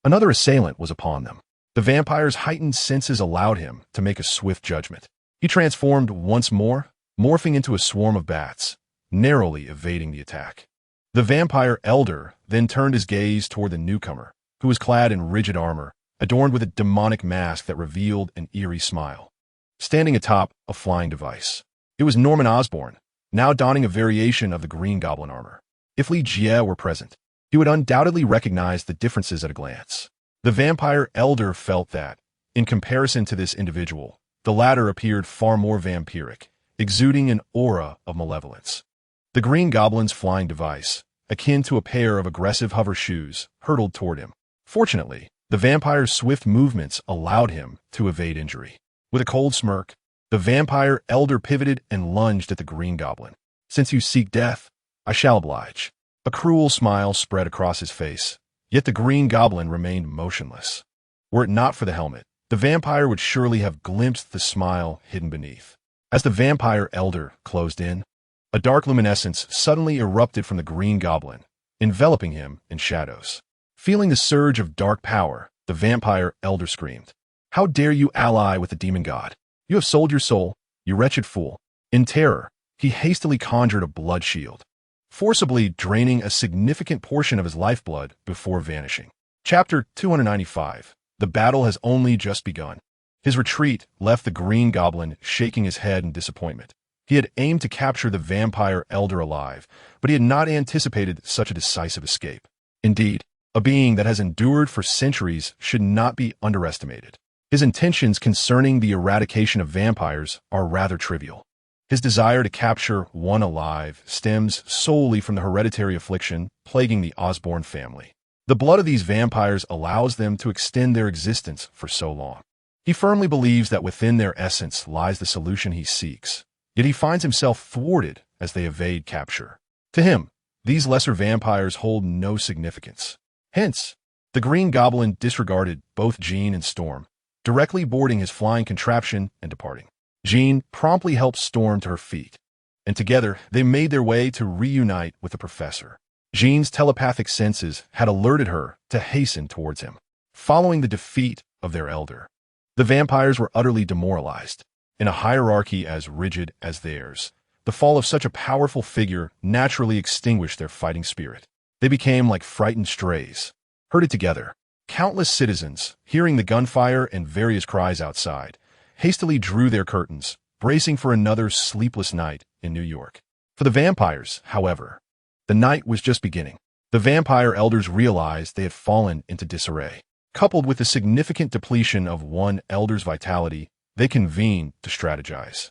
Another assailant was upon them. The vampire's heightened senses allowed him to make a swift judgment. He transformed once more, morphing into a swarm of bats, narrowly evading the attack. The vampire elder then turned his gaze toward the newcomer, who was clad in rigid armor, adorned with a demonic mask that revealed an eerie smile. Standing atop a flying device, it was Norman Osborn, now donning a variation of the Green Goblin armor. If Li Jie were present, he would undoubtedly recognize the differences at a glance. The vampire elder felt that, in comparison to this individual, the latter appeared far more vampiric, exuding an aura of malevolence. The Green Goblin's flying device, akin to a pair of aggressive hover shoes, hurtled toward him. Fortunately, the vampire's swift movements allowed him to evade injury. With a cold smirk, the vampire elder pivoted and lunged at the Green Goblin. "Since you seek death, I shall oblige." A cruel smile spread across his face, yet the Green Goblin remained motionless. Were it not for the helmet, the vampire would surely have glimpsed the smile hidden beneath. As the vampire elder closed in, a dark luminescence suddenly erupted from the Green Goblin, enveloping him in shadows. Feeling the surge of dark power, the vampire elder screamed, "How dare you ally with the demon god? You have sold your soul, you wretched fool." In terror, he hastily conjured a blood shield. forcibly draining a significant portion of his lifeblood before vanishing. Chapter 295. The battle has only just begun. His retreat left the Green Goblin shaking his head in disappointment. He had aimed to capture the vampire elder alive, but he had not anticipated such a decisive escape. Indeed, a being that has endured for centuries should not be underestimated. His intentions concerning the eradication of vampires are rather trivial. His desire to capture one alive stems solely from the hereditary affliction plaguing the Osborn family. The blood of these vampires allows them to extend their existence for so long. He firmly believes that within their essence lies the solution he seeks, yet he finds himself thwarted as they evade capture. To him, these lesser vampires hold no significance. Hence, the Green Goblin disregarded both Jean and Storm, directly boarding his flying contraption and departing. Jean promptly helped Storm to her feet, and together they made their way to reunite with the professor. Jean's telepathic senses had alerted her to hasten towards him. Following the defeat of their elder, the vampires were utterly demoralized. In a hierarchy as rigid as theirs, the fall of such a powerful figure naturally extinguished their fighting spirit. They became like frightened strays, herded together. Countless citizens, hearing the gunfire and various cries outside, hastily drew their curtains, bracing for another sleepless night in New York. For the vampires, however, the night was just beginning. The vampire elders realized they had fallen into disarray. Coupled with the significant depletion of one elder's vitality, they convened to strategize.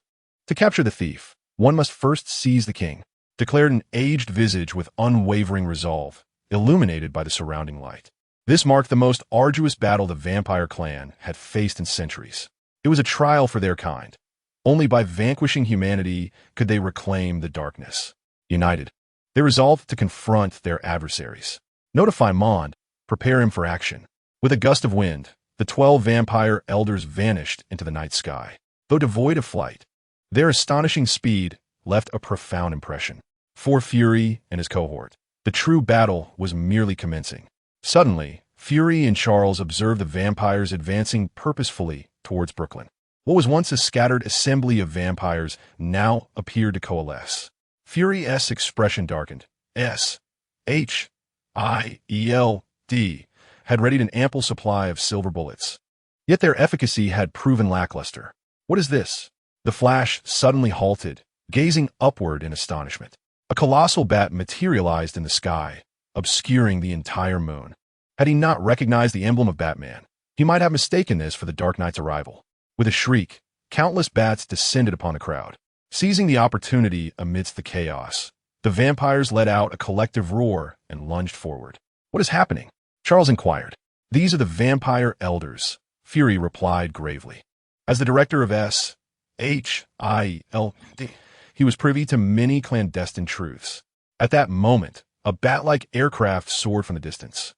To capture the thief, one must first seize the king, declared an aged visage with unwavering resolve, illuminated by the surrounding light. This marked the most arduous battle the vampire clan had faced in centuries. It was a trial for their kind. Only by vanquishing humanity could they reclaim the darkness. United, they resolved to confront their adversaries. Notify Mond, prepare him for action. With a gust of wind, the 12 vampire elders vanished into the night sky. Though devoid of flight, their astonishing speed left a profound impression. For Fury and his cohort, the true battle was merely commencing. Suddenly, Fury and Charles observed the vampires advancing purposefully towards Brooklyn. What was once a scattered assembly of vampires now appeared to coalesce. Fury's expression darkened. S.H.I.E.L.D. had readied an ample supply of silver bullets. Yet their efficacy had proven lackluster. What is this? The Flash suddenly halted, gazing upward in astonishment. A colossal bat materialized in the sky, obscuring the entire moon. Had he not recognized the emblem of Batman, he might have mistaken this for the Dark Knight's arrival. With a shriek, countless bats descended upon the crowd. Seizing the opportunity amidst the chaos, the vampires let out a collective roar and lunged forward. What is happening? Charles inquired. These are the vampire elders, Fury replied gravely. As the director of S.H.I.E.L.D., he was privy to many clandestine truths. At that moment, a bat-like aircraft soared from the distance,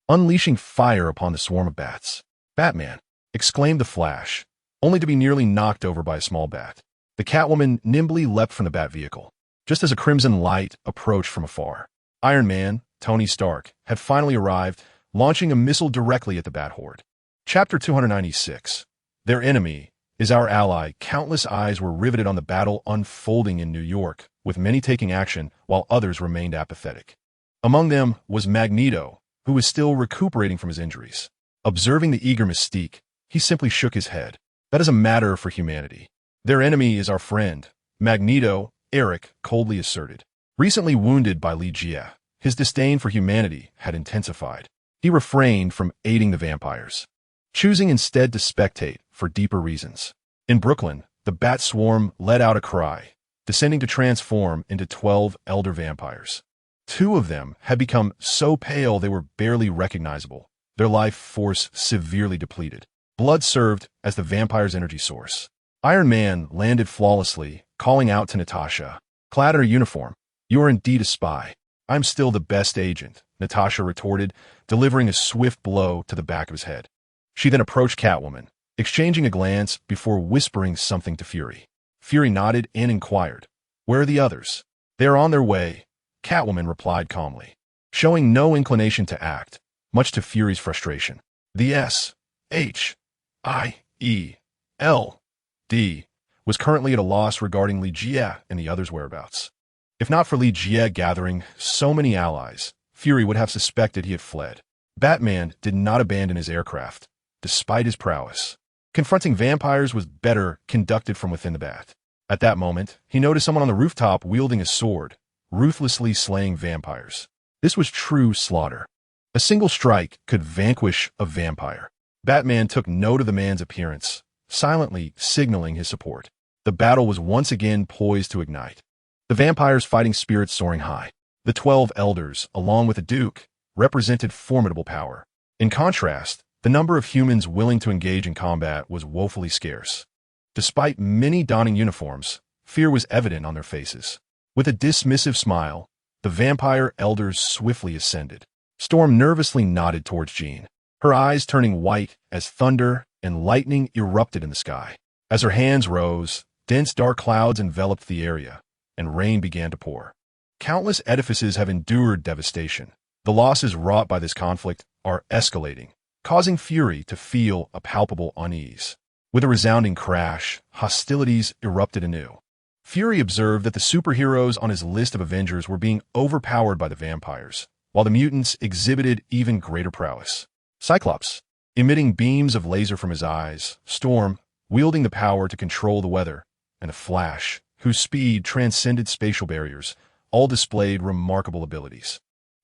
unleashing fire upon the swarm of bats. Batman, exclaimed the Flash, only to be nearly knocked over by a small bat. The Catwoman nimbly leapt from the bat vehicle, just as a crimson light approached from afar. Iron Man, Tony Stark, had finally arrived, launching a missile directly at the bat horde. Chapter 296. Their enemy is our ally. Countless eyes were riveted on the battle unfolding in New York, with many taking action while others remained apathetic. Among them was Magneto, who was still recuperating from his injuries. Observing the eager Mystique, he simply shook his head. That is a matter for humanity. Their enemy is our friend, Magneto, Eric coldly asserted. Recently wounded by Li Jie, his disdain for humanity had intensified. He refrained from aiding the vampires, choosing instead to spectate for deeper reasons. In Brooklyn, the bat swarm let out a cry, descending to transform into 12 elder vampires. 2 of them had become so pale they were barely recognizable, their life force severely depleted. Blood served as the vampire's energy source. Iron Man landed flawlessly, calling out to Natasha. Clad in her uniform, "You are indeed a spy." "I'm still the best agent," Natasha retorted, delivering a swift blow to the back of his head. She then approached Catwoman, exchanging a glance before whispering something to Fury. Fury nodded and inquired, "Where are the others?" "They are on their way," Catwoman replied calmly, showing no inclination to act, much to Fury's frustration. The S.H.I.E.L.D. was currently at a loss regarding Li Jie and the others' whereabouts. If not for Li Jie gathering so many allies, Fury would have suspected he had fled. Batman did not abandon his aircraft, despite his prowess. Confronting vampires was better conducted from within the bat. At that moment, he noticed someone on the rooftop wielding a sword, ruthlessly slaying vampires. This was true slaughter. A single strike could vanquish a vampire. Batman took note of the man's appearance, silently signaling his support. The battle was once again poised to ignite. The vampires' fighting spirits soaring high. The 12 elders, along with the Duke, represented formidable power. In contrast, the number of humans willing to engage in combat was woefully scarce. Despite many donning uniforms, fear was evident on their faces. With a dismissive smile, the vampire elders swiftly ascended. Storm nervously nodded towards Jean, her eyes turning white as thunder and lightning erupted in the sky. As her hands rose, dense dark clouds enveloped the area, and rain began to pour. Countless edifices have endured devastation. The losses wrought by this conflict are escalating, causing Fury to feel a palpable unease. With a resounding crash, hostilities erupted anew. Fury observed that the superheroes on his list of Avengers were being overpowered by the vampires, while the mutants exhibited even greater prowess. Cyclops, emitting beams of laser from his eyes, Storm, wielding the power to control the weather, and the Flash, whose speed transcended spatial barriers, all displayed remarkable abilities.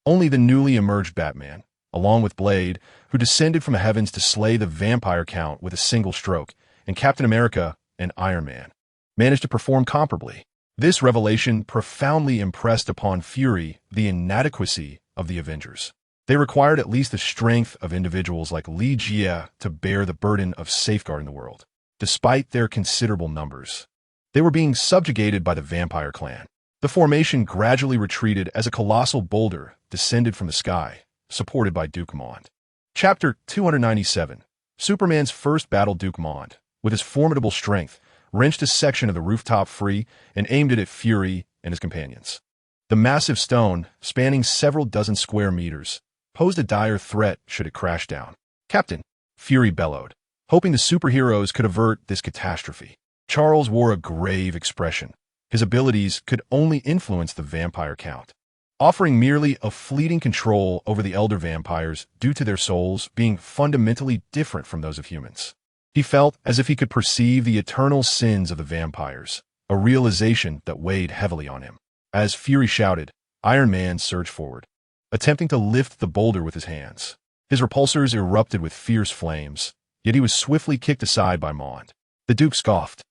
Only the newly emerged Batman, along with Blade, who descended from the heavens to slay the vampire count with a single stroke, and Captain America and Iron Man, managed to perform comparably. This revelation profoundly impressed upon Fury the inadequacy of the Avengers. They required at least the strength of individuals like Li Jie to bear the burden of safeguarding the world. Despite their considerable numbers, they were being subjugated by the vampire clan. The formation gradually retreated as a colossal boulder descended from the sky, supported by Duke Mond. Chapter 297. Superman's first battle. Duke Mond, with his formidable strength, wrenched a section of the rooftop free and aimed it at Fury and his companions. The massive stone, spanning several dozen square meters, posed a dire threat should it crash down. "Captain," Fury bellowed, hoping the superheroes could avert this catastrophe. Charles wore a grave expression. His abilities could only influence the vampire count, offering merely a fleeting control over the elder vampires due to their souls being fundamentally different from those of humans. He felt as if he could perceive the eternal sins of the vampires, a realization that weighed heavily on him. As Fury shouted, Iron Man surged forward, attempting to lift the boulder with his hands. His repulsors erupted with fierce flames, yet he was swiftly kicked aside by Mond. The Duke scoffed,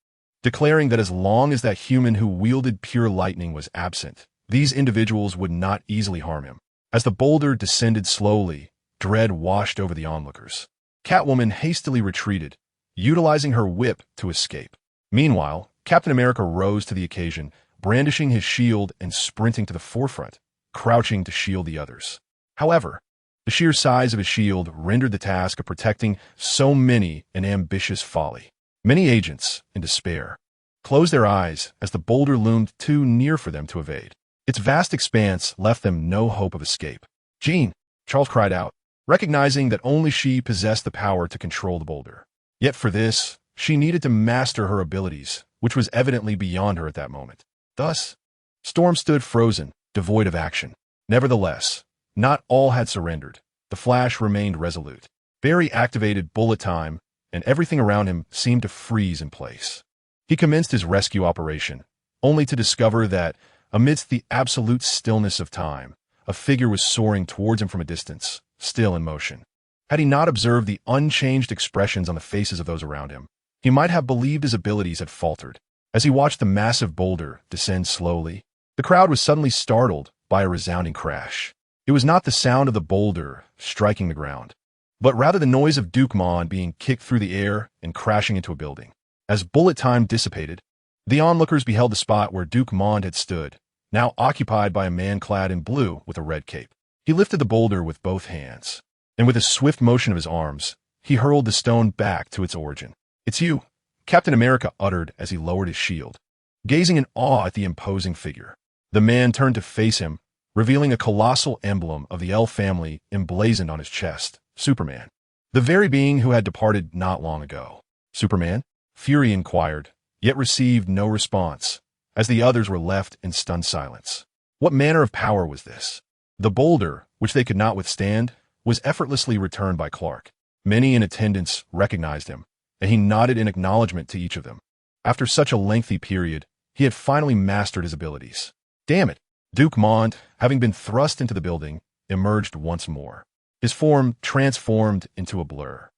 declaring that as long as that human who wielded pure lightning was absent, these individuals would not easily harm him. As the boulder descended slowly, dread washed over the onlookers. Catwoman hastily retreated, utilizing her whip to escape. Meanwhile, Captain America rose to the occasion, brandishing his shield and sprinting to the forefront, crouching to shield the others. However, the sheer size of his shield rendered the task of protecting so many an ambitious folly. Many agents, in despair, closed their eyes as the boulder loomed too near for them to evade. Its vast expanse left them no hope of escape. "Jean!" Charles cried out, recognizing that only she possessed the power to control the boulder. Yet for this, she needed to master her abilities, which was evidently beyond her at that moment. Thus, Storm stood frozen, devoid of action. Nevertheless, not all had surrendered. The Flash remained resolute. Barry activated bullet time, and everything around him seemed to freeze in place. He commenced his rescue operation, only to discover that, amidst the absolute stillness of time, a figure was soaring towards him from a distance, still in motion. Had he not observed the unchanged expressions on the faces of those around him, he might have believed his abilities had faltered. As he watched the massive boulder descend slowly, the crowd was suddenly startled by a resounding crash. It was not the sound of the boulder striking the ground, but rather the noise of Duke Mond being kicked through the air and crashing into a building. As bullet time dissipated, the onlookers beheld the spot where Duke Mond had stood, now occupied by a man clad in blue with a red cape. He lifted the boulder with both hands, and with a swift motion of his arms, he hurled the stone back to its origin. "It's you," Captain America uttered as he lowered his shield, gazing in awe at the imposing figure. The man turned to face him, revealing a colossal emblem of the L family emblazoned on his chest. Superman, the very being who had departed not long ago. "Superman?" Fury inquired, yet received no response, as the others were left in stunned silence. What manner of power was this? The boulder, which they could not withstand, was effortlessly returned by Clark. Many in attendance recognized him, and he nodded in acknowledgement to each of them. After such a lengthy period, he had finally mastered his abilities. Damn it! Duke Mond, having been thrust into the building, emerged once more. His form transformed into a blur,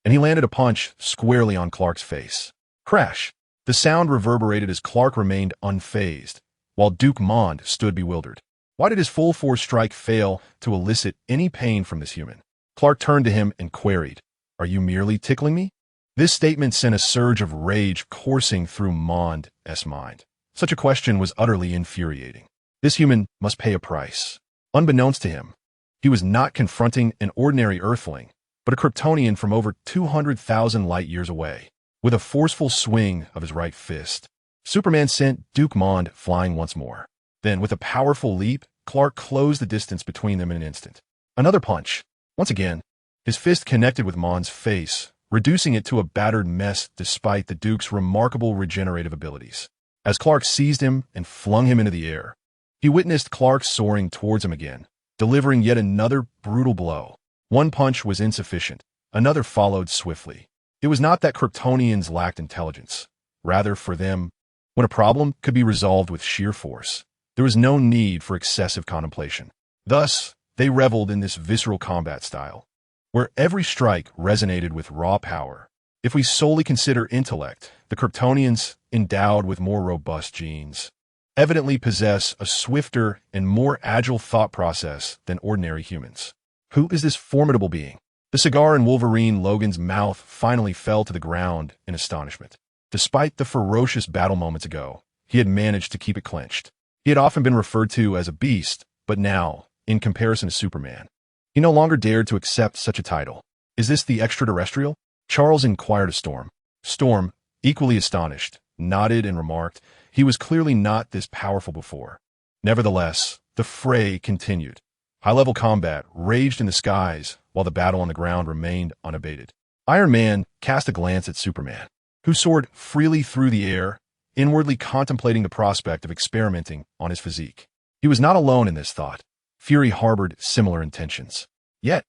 and he landed a punch squarely on Clark's face. Crash! The sound reverberated as Clark remained unfazed, while Duke Mond stood bewildered. Why did his full force strike fail to elicit any pain from this human? Clark turned to him and queried, "Are you merely tickling me?" This statement sent a surge of rage coursing through Mond's mind. Such a question was utterly infuriating. This human must pay a price. Unbeknownst to him, he was not confronting an ordinary Earthling, but a Kryptonian from over 200,000 light-years away. With a forceful swing of his right fist, Superman sent Duke Mond flying once more. Then, with a powerful leap, Clark closed the distance between them in an instant. Another punch. Once again, his fist connected with Mond's face, reducing it to a battered mess despite the Duke's remarkable regenerative abilities. As Clark seized him and flung him into the air, he witnessed Clark soaring towards him again, delivering yet another brutal blow. One punch was insufficient. Another followed swiftly. It was not that Kryptonians lacked intelligence. Rather, for them, when a problem could be resolved with sheer force, there was no need for excessive contemplation. Thus, they reveled in this visceral combat style, where every strike resonated with raw power. If we solely consider intellect, the Kryptonians, endowed with more robust genes, evidently possess a swifter and more agile thought process than ordinary humans. Who is this formidable being? The cigar in Wolverine Logan's mouth finally fell to the ground in astonishment. Despite the ferocious battle moments ago, he had managed to keep it clenched. He had often been referred to as a beast, but now, in comparison to Superman, he no longer dared to accept such a title. Is this the extraterrestrial? Charles inquired of Storm. Storm, equally astonished, nodded and remarked he was clearly not this powerful before. Nevertheless, the fray continued. High-level combat raged in the skies while the battle on the ground remained unabated. Iron Man cast a glance at Superman, who soared freely through the air, inwardly contemplating the prospect of experimenting on his physique. He was not alone in this thought. Fury harbored similar intentions. Yet,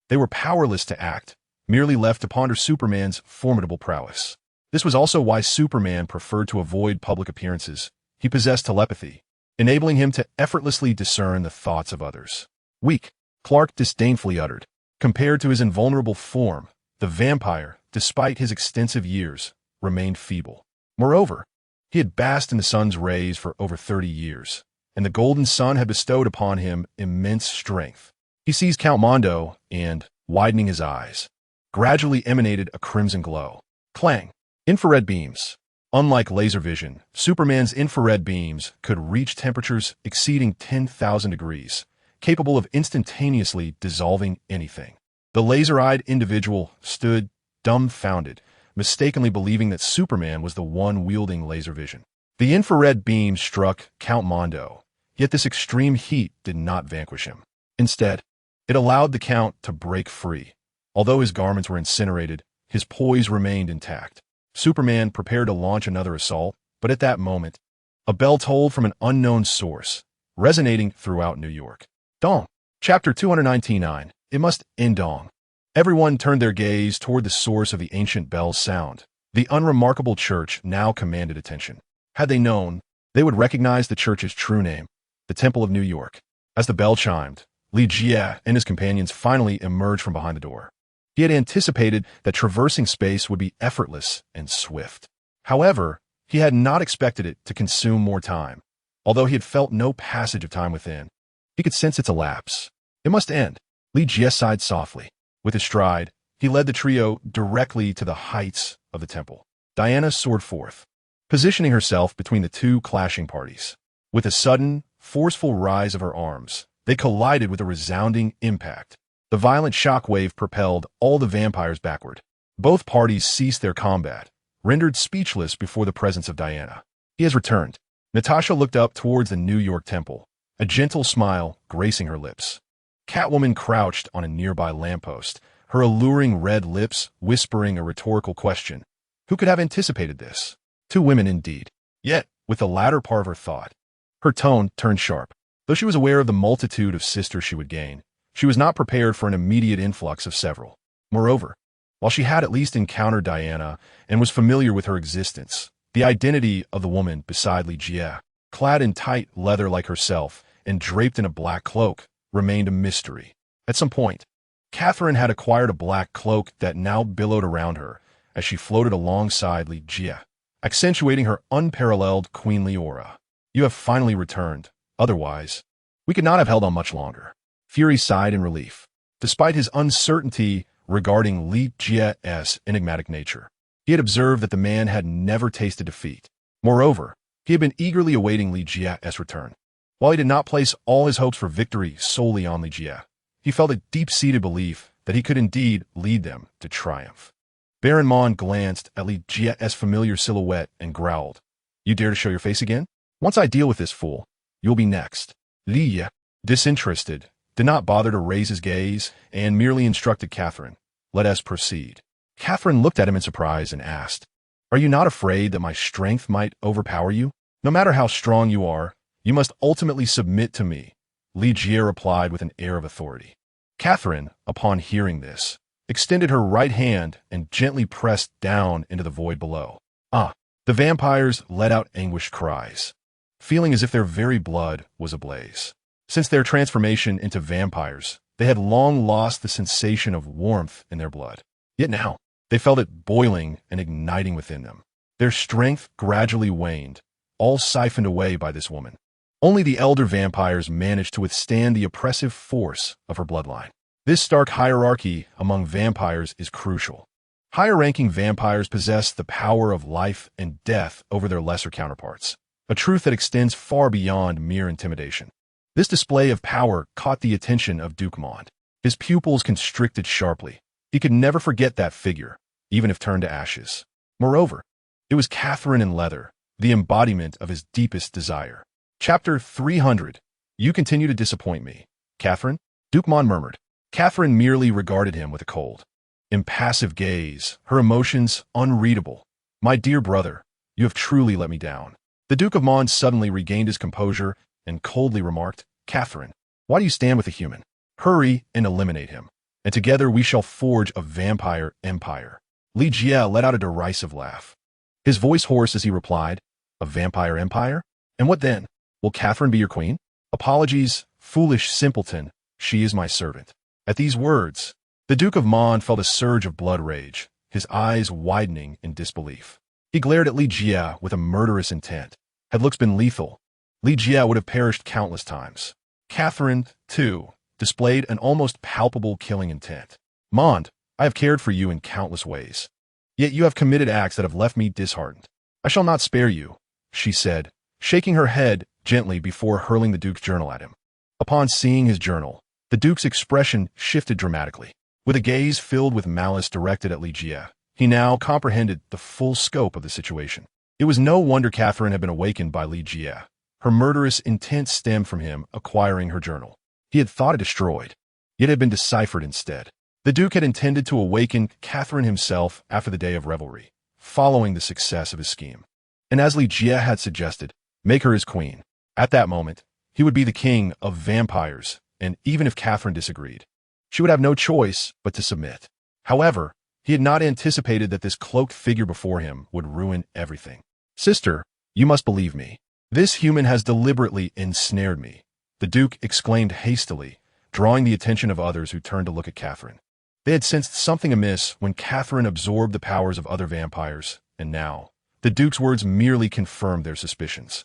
they were powerless to act, merely left to ponder Superman's formidable prowess. This was also why Superman preferred to avoid public appearances. He possessed telepathy, enabling him to effortlessly discern the thoughts of others. Weak, Clark disdainfully uttered. Compared to his invulnerable form, the vampire, despite his extensive years, remained feeble. Moreover, he had basked in the sun's rays for over 30 years, and the golden sun had bestowed upon him immense strength. He seized Count Mondo and, widening his eyes, gradually emanated a crimson glow. Clang! Infrared beams. Unlike laser vision, Superman's infrared beams could reach temperatures exceeding 10,000 degrees, capable of instantaneously dissolving anything. The laser-eyed individual stood dumbfounded, mistakenly believing that Superman was the one wielding laser vision. The infrared beam struck Count Mondo, yet this extreme heat did not vanquish him. Instead, it allowed the Count to break free. Although his garments were incinerated, his poise remained intact. Superman prepared to launch another assault, but at that moment, a bell tolled from an unknown source, resonating throughout New York. Dong. Chapter 299. It must end Dong. Everyone turned their gaze toward the source of the ancient bell's sound. The unremarkable church now commanded attention. Had they known, they would recognize the church's true name, the Temple of New York. As the bell chimed, Li Jie and his companions finally emerged from behind the door. He had anticipated that traversing space would be effortless and swift. However, he had not expected it to consume more time. Although he had felt no passage of time within, he could sense its elapse. It must end. Li Jie sighed softly. With his stride, he led the trio directly to the heights of the temple. Diana soared forth, positioning herself between the two clashing parties. With a sudden, forceful rise of her arms, they collided with a resounding impact. The violent shockwave propelled all the vampires backward. Both parties ceased their combat, rendered speechless before the presence of Diana. He has returned. Natasha looked up towards the New York temple, a gentle smile gracing her lips. Catwoman crouched on a nearby lamppost, her alluring red lips whispering a rhetorical question. Who could have anticipated this? Two women indeed. Yet, with the latter part of her thought. Her tone turned sharp. Though she was aware of the multitude of sisters she would gain, she was not prepared for an immediate influx of several. Moreover, while she had at least encountered Diana and was familiar with her existence, the identity of the woman beside Li Jie, clad in tight leather like herself and draped in a black cloak, remained a mystery. At some point, Catherine had acquired a black cloak that now billowed around her as she floated alongside Li Jie, accentuating her unparalleled queenly aura. You have finally returned. Otherwise, we could not have held on much longer. Fury sighed in relief. Despite his uncertainty regarding Li Jie's enigmatic nature, he had observed that the man had never tasted defeat. Moreover, he had been eagerly awaiting Li Jie's return. While he did not place all his hopes for victory solely on Li Jie, he felt a deep-seated belief that he could indeed lead them to triumph. Baron Mon glanced at Li Jie's familiar silhouette and growled, "You dare to show your face again? Once I deal with this fool, you'll be next." Li Jie, disinterested, did not bother to raise his gaze and merely instructed Catherine, "Let us proceed." Catherine looked at him in surprise and asked, "Are you not afraid that my strength might overpower you? No matter how strong you are, you must ultimately submit to me," Li Jie replied with an air of authority. Catherine, upon hearing this, extended her right hand and gently pressed down into the void below. The vampires let out anguished cries, feeling as if their very blood was ablaze. Since their transformation into vampires, they had long lost the sensation of warmth in their blood. Yet now, they felt it boiling and igniting within them. Their strength gradually waned, all siphoned away by this woman. Only the elder vampires managed to withstand the oppressive force of her bloodline. This stark hierarchy among vampires is crucial. Higher-ranking vampires possess the power of life and death over their lesser counterparts, a truth that extends far beyond mere intimidation. This display of power caught the attention of Duke Mond. His pupils constricted sharply. He could never forget that figure, even if turned to ashes. Moreover, it was Catherine in leather, the embodiment of his deepest desire. Chapter 300. You continue to disappoint me, Catherine, Duke Mond murmured. Catherine merely regarded him with a cold, impassive gaze, her emotions unreadable. "My dear brother, you have truly let me down." The Duke of Mond suddenly regained his composure and coldly remarked, "Catherine, why do you stand with a human? Hurry and eliminate him, and together we shall forge a vampire empire." Li Jie let out a derisive laugh, his voice hoarse as he replied, "A vampire empire? And what then? Will Catherine be your queen?" "Apologies, foolish simpleton, she is my servant." At these words, the Duke of Mond felt a surge of blood rage, his eyes widening in disbelief. He glared at Li Jie with a murderous intent. Had looks been lethal, Li Jie would have perished countless times. Catherine, too, displayed an almost palpable killing intent. "Mond, I have cared for you in countless ways. Yet you have committed acts that have left me disheartened. I shall not spare you," she said, shaking her head gently before hurling the Duke's journal at him. Upon seeing his journal, the Duke's expression shifted dramatically. With a gaze filled with malice directed at Li Jie, he now comprehended the full scope of the situation. It was no wonder Catherine had been awakened by Li Jie. Her murderous intent stemmed from him acquiring her journal. He had thought it destroyed, yet it had been deciphered instead. The Duke had intended to awaken Catherine himself after the day of revelry, following the success of his scheme. And as Li Jie had suggested, make her his queen. At that moment, he would be the king of vampires, and even if Catherine disagreed, she would have no choice but to submit. However, he had not anticipated that this cloaked figure before him would ruin everything. "Sister, you must believe me. This human has deliberately ensnared me," the Duke exclaimed hastily, drawing the attention of others who turned to look at Catherine. They had sensed something amiss when Catherine absorbed the powers of other vampires, and now, the Duke's words merely confirmed their suspicions.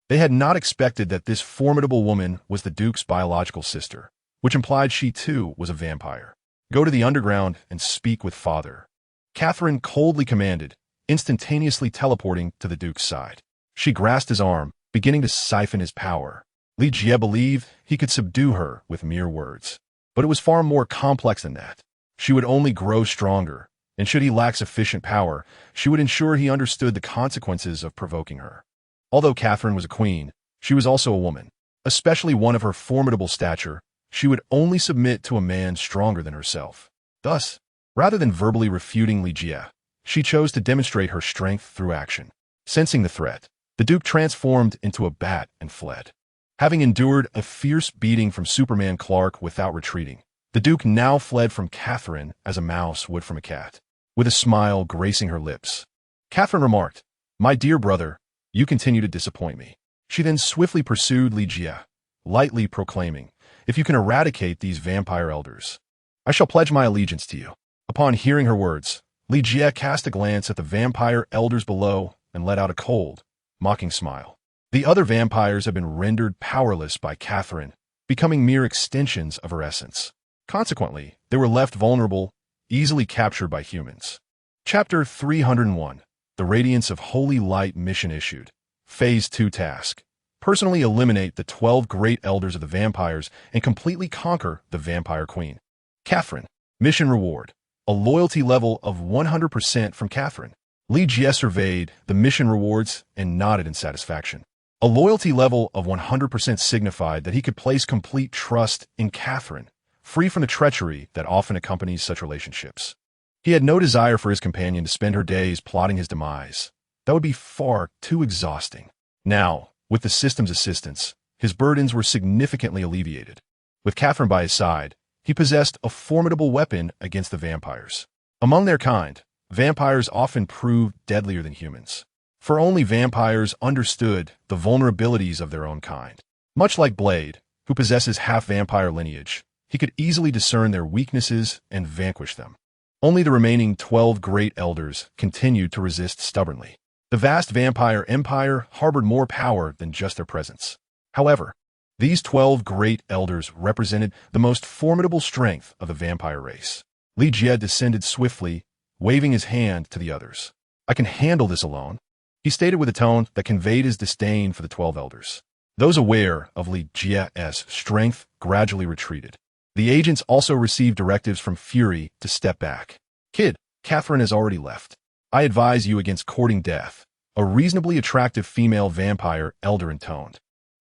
They had not expected that this formidable woman was the Duke's biological sister, which implied she too was a vampire. "Go to the underground and speak with Father," Catherine coldly commanded, instantaneously teleporting to the Duke's side. She grasped his arm, beginning to siphon his power. Li Jie believed he could subdue her with mere words. But it was far more complex than that. She would only grow stronger, and should he lack sufficient power, she would ensure he understood the consequences of provoking her. Although Catherine was a queen, she was also a woman, especially one of her formidable stature. She would only submit to a man stronger than herself. Thus, rather than verbally refuting Li Jie, she chose to demonstrate her strength through action. Sensing the threat, The Duke transformed into a bat and fled. Having endured a fierce beating from Superman Clark without retreating, the Duke now fled from Catherine as a mouse would from a cat, with a smile gracing her lips. Catherine remarked, "My dear brother, you continue to disappoint me." She then swiftly pursued Li Jie, lightly proclaiming, "If you can eradicate these vampire elders, I shall pledge my allegiance to you." Upon hearing her words, Li Jie cast a glance at the vampire elders below and let out a cold, mocking smile. The other vampires had been rendered powerless by Catherine, becoming mere extensions of her essence. Consequently, they were left vulnerable, easily captured by humans. Chapter 301, The Radiance of Holy Light Mission Issued. Phase 2 Task. Personally eliminate the 12 great elders of the vampires and completely conquer the Vampire Queen. Catherine. Mission Reward. A loyalty level of 100% from Catherine. Li Jie surveyed the mission rewards and nodded in satisfaction. A loyalty level of 100% signified that he could place complete trust in Catherine, free from the treachery that often accompanies such relationships. He had no desire for his companion to spend her days plotting his demise. That would be far too exhausting. Now, with the system's assistance, his burdens were significantly alleviated. With Catherine by his side, he possessed a formidable weapon against the vampires. Among their kind, vampires often proved deadlier than humans, for only vampires understood the vulnerabilities of their own kind. Much like Blade, who possesses half-vampire lineage, he could easily discern their weaknesses and vanquish them. Only the remaining 12 great elders continued to resist stubbornly. The vast vampire empire harbored more power than just their presence. However, these 12 great elders represented the most formidable strength of the vampire race. Li Jie descended swiftly, waving his hand to the others. "I can handle this alone," he stated with a tone that conveyed his disdain for the 12 elders. Those aware of Li Jie's strength gradually retreated. The agents also received directives from Fury to step back. "Kid, Catherine has already left. I advise you against courting death," a reasonably attractive female vampire elder intoned.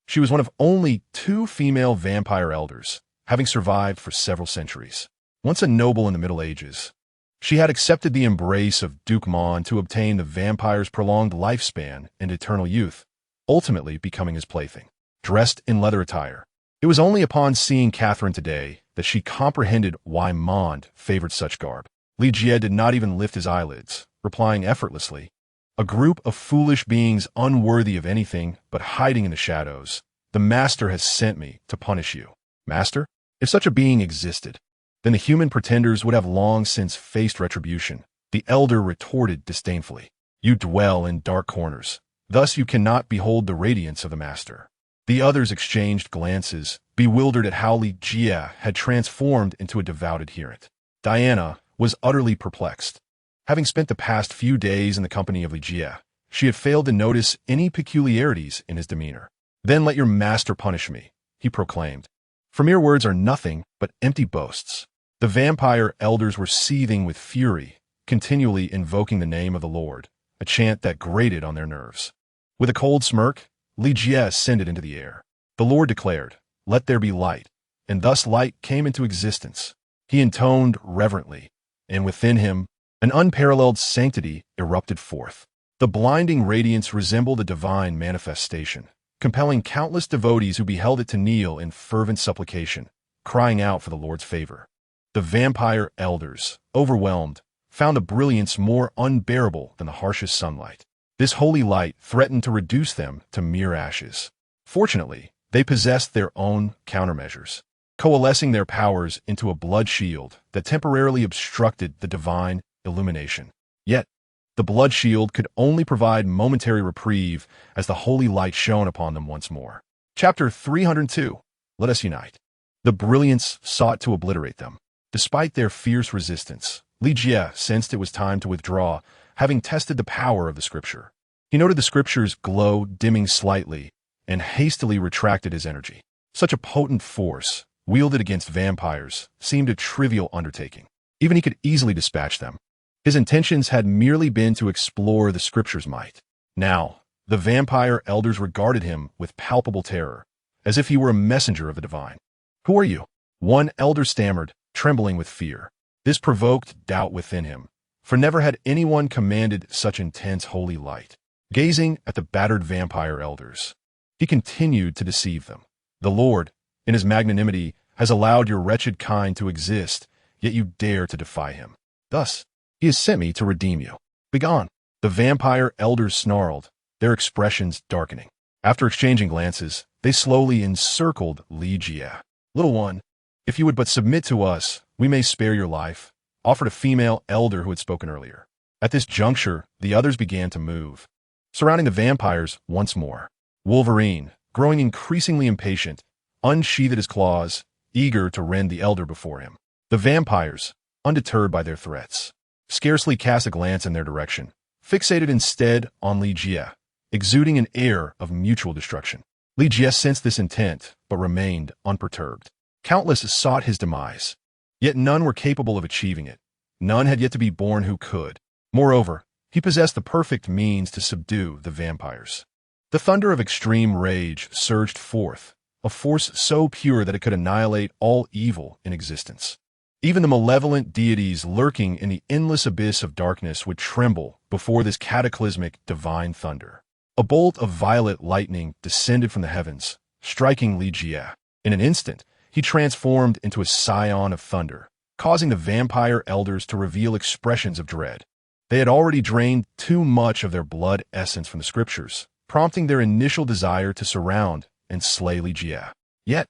She was one of only 2 female vampire elders, having survived for several centuries. Once a noble in the Middle Ages, she had accepted the embrace of Duke Mon to obtain the vampire's prolonged lifespan and eternal youth, ultimately becoming his plaything. Dressed in leather attire, it was only upon seeing Catherine today that she comprehended why Mond favored such garb. Li Jie did not even lift his eyelids, replying effortlessly, "A group of foolish beings unworthy of anything but hiding in the shadows. The Master has sent me to punish you." Master? If such a being existed, then the human pretenders would have long since faced retribution. The elder retorted disdainfully, "You dwell in dark corners. Thus you cannot behold the radiance of the Master." The others exchanged glances, bewildered at how Li Jie had transformed into a devout adherent. Diana was utterly perplexed. Having spent the past few days in the company of Li Jie, she had failed to notice any peculiarities in his demeanor. "Then let your master punish me," he proclaimed. "For mere words are nothing but empty boasts." The vampire elders were seething with fury, continually invoking the name of the Lord, a chant that grated on their nerves. With a cold smirk, Li Jie ascended into the air. The Lord declared, "Let there be light," and thus light came into existence. He intoned reverently, and within him, an unparalleled sanctity erupted forth. The blinding radiance resembled a divine manifestation, compelling countless devotees who beheld it to kneel in fervent supplication, crying out for the Lord's favor. The vampire elders, overwhelmed, found a brilliance more unbearable than the harshest sunlight. This holy light threatened to reduce them to mere ashes. Fortunately, they possessed their own countermeasures, coalescing their powers into a blood shield that temporarily obstructed the divine illumination. Yet, the blood shield could only provide momentary reprieve as the holy light shone upon them once more. Chapter 302. Let us unite. The brilliance sought to obliterate them. Despite their fierce resistance, Li Jie sensed it was time to withdraw, having tested the power of the scripture. He noted the scripture's glow dimming slightly and hastily retracted his energy. Such a potent force, wielded against vampires, seemed a trivial undertaking. Even he could easily dispatch them. His intentions had merely been to explore the scripture's might. Now, the vampire elders regarded him with palpable terror, as if he were a messenger of the divine. "Who are you?" one elder stammered, trembling with fear. This provoked doubt within him, for never had anyone commanded such intense holy light. Gazing at the battered vampire elders, he continued to deceive them. The Lord, in his magnanimity, has allowed your wretched kind to exist, yet you dare to defy him. Thus, he has sent me to redeem you. Begone. The vampire elders snarled, their expressions darkening. After exchanging glances, they slowly encircled Li Jie. Little one, if you would but submit to us, we may spare your life, offered a female elder who had spoken earlier. At this juncture, the others began to move, surrounding the vampires once more. Wolverine, growing increasingly impatient, unsheathed his claws, eager to rend the elder before him. The vampires, undeterred by their threats, scarcely cast a glance in their direction, fixated instead on Li Jie, exuding an air of mutual destruction. Li Jie sensed this intent, but remained unperturbed. Countless sought his demise, yet none were capable of achieving it. None had yet to be born who could. Moreover, he possessed the perfect means to subdue the vampires. The thunder of extreme rage surged forth, a force so pure that it could annihilate all evil in existence. Even the malevolent deities lurking in the endless abyss of darkness would tremble before this cataclysmic divine thunder. A bolt of violet lightning descended from the heavens, striking Li Jie. In an instant, he transformed into a scion of thunder, causing the vampire elders to reveal expressions of dread. They had already drained too much of their blood essence from the scriptures, prompting their initial desire to surround and slay Li Jie. Yet,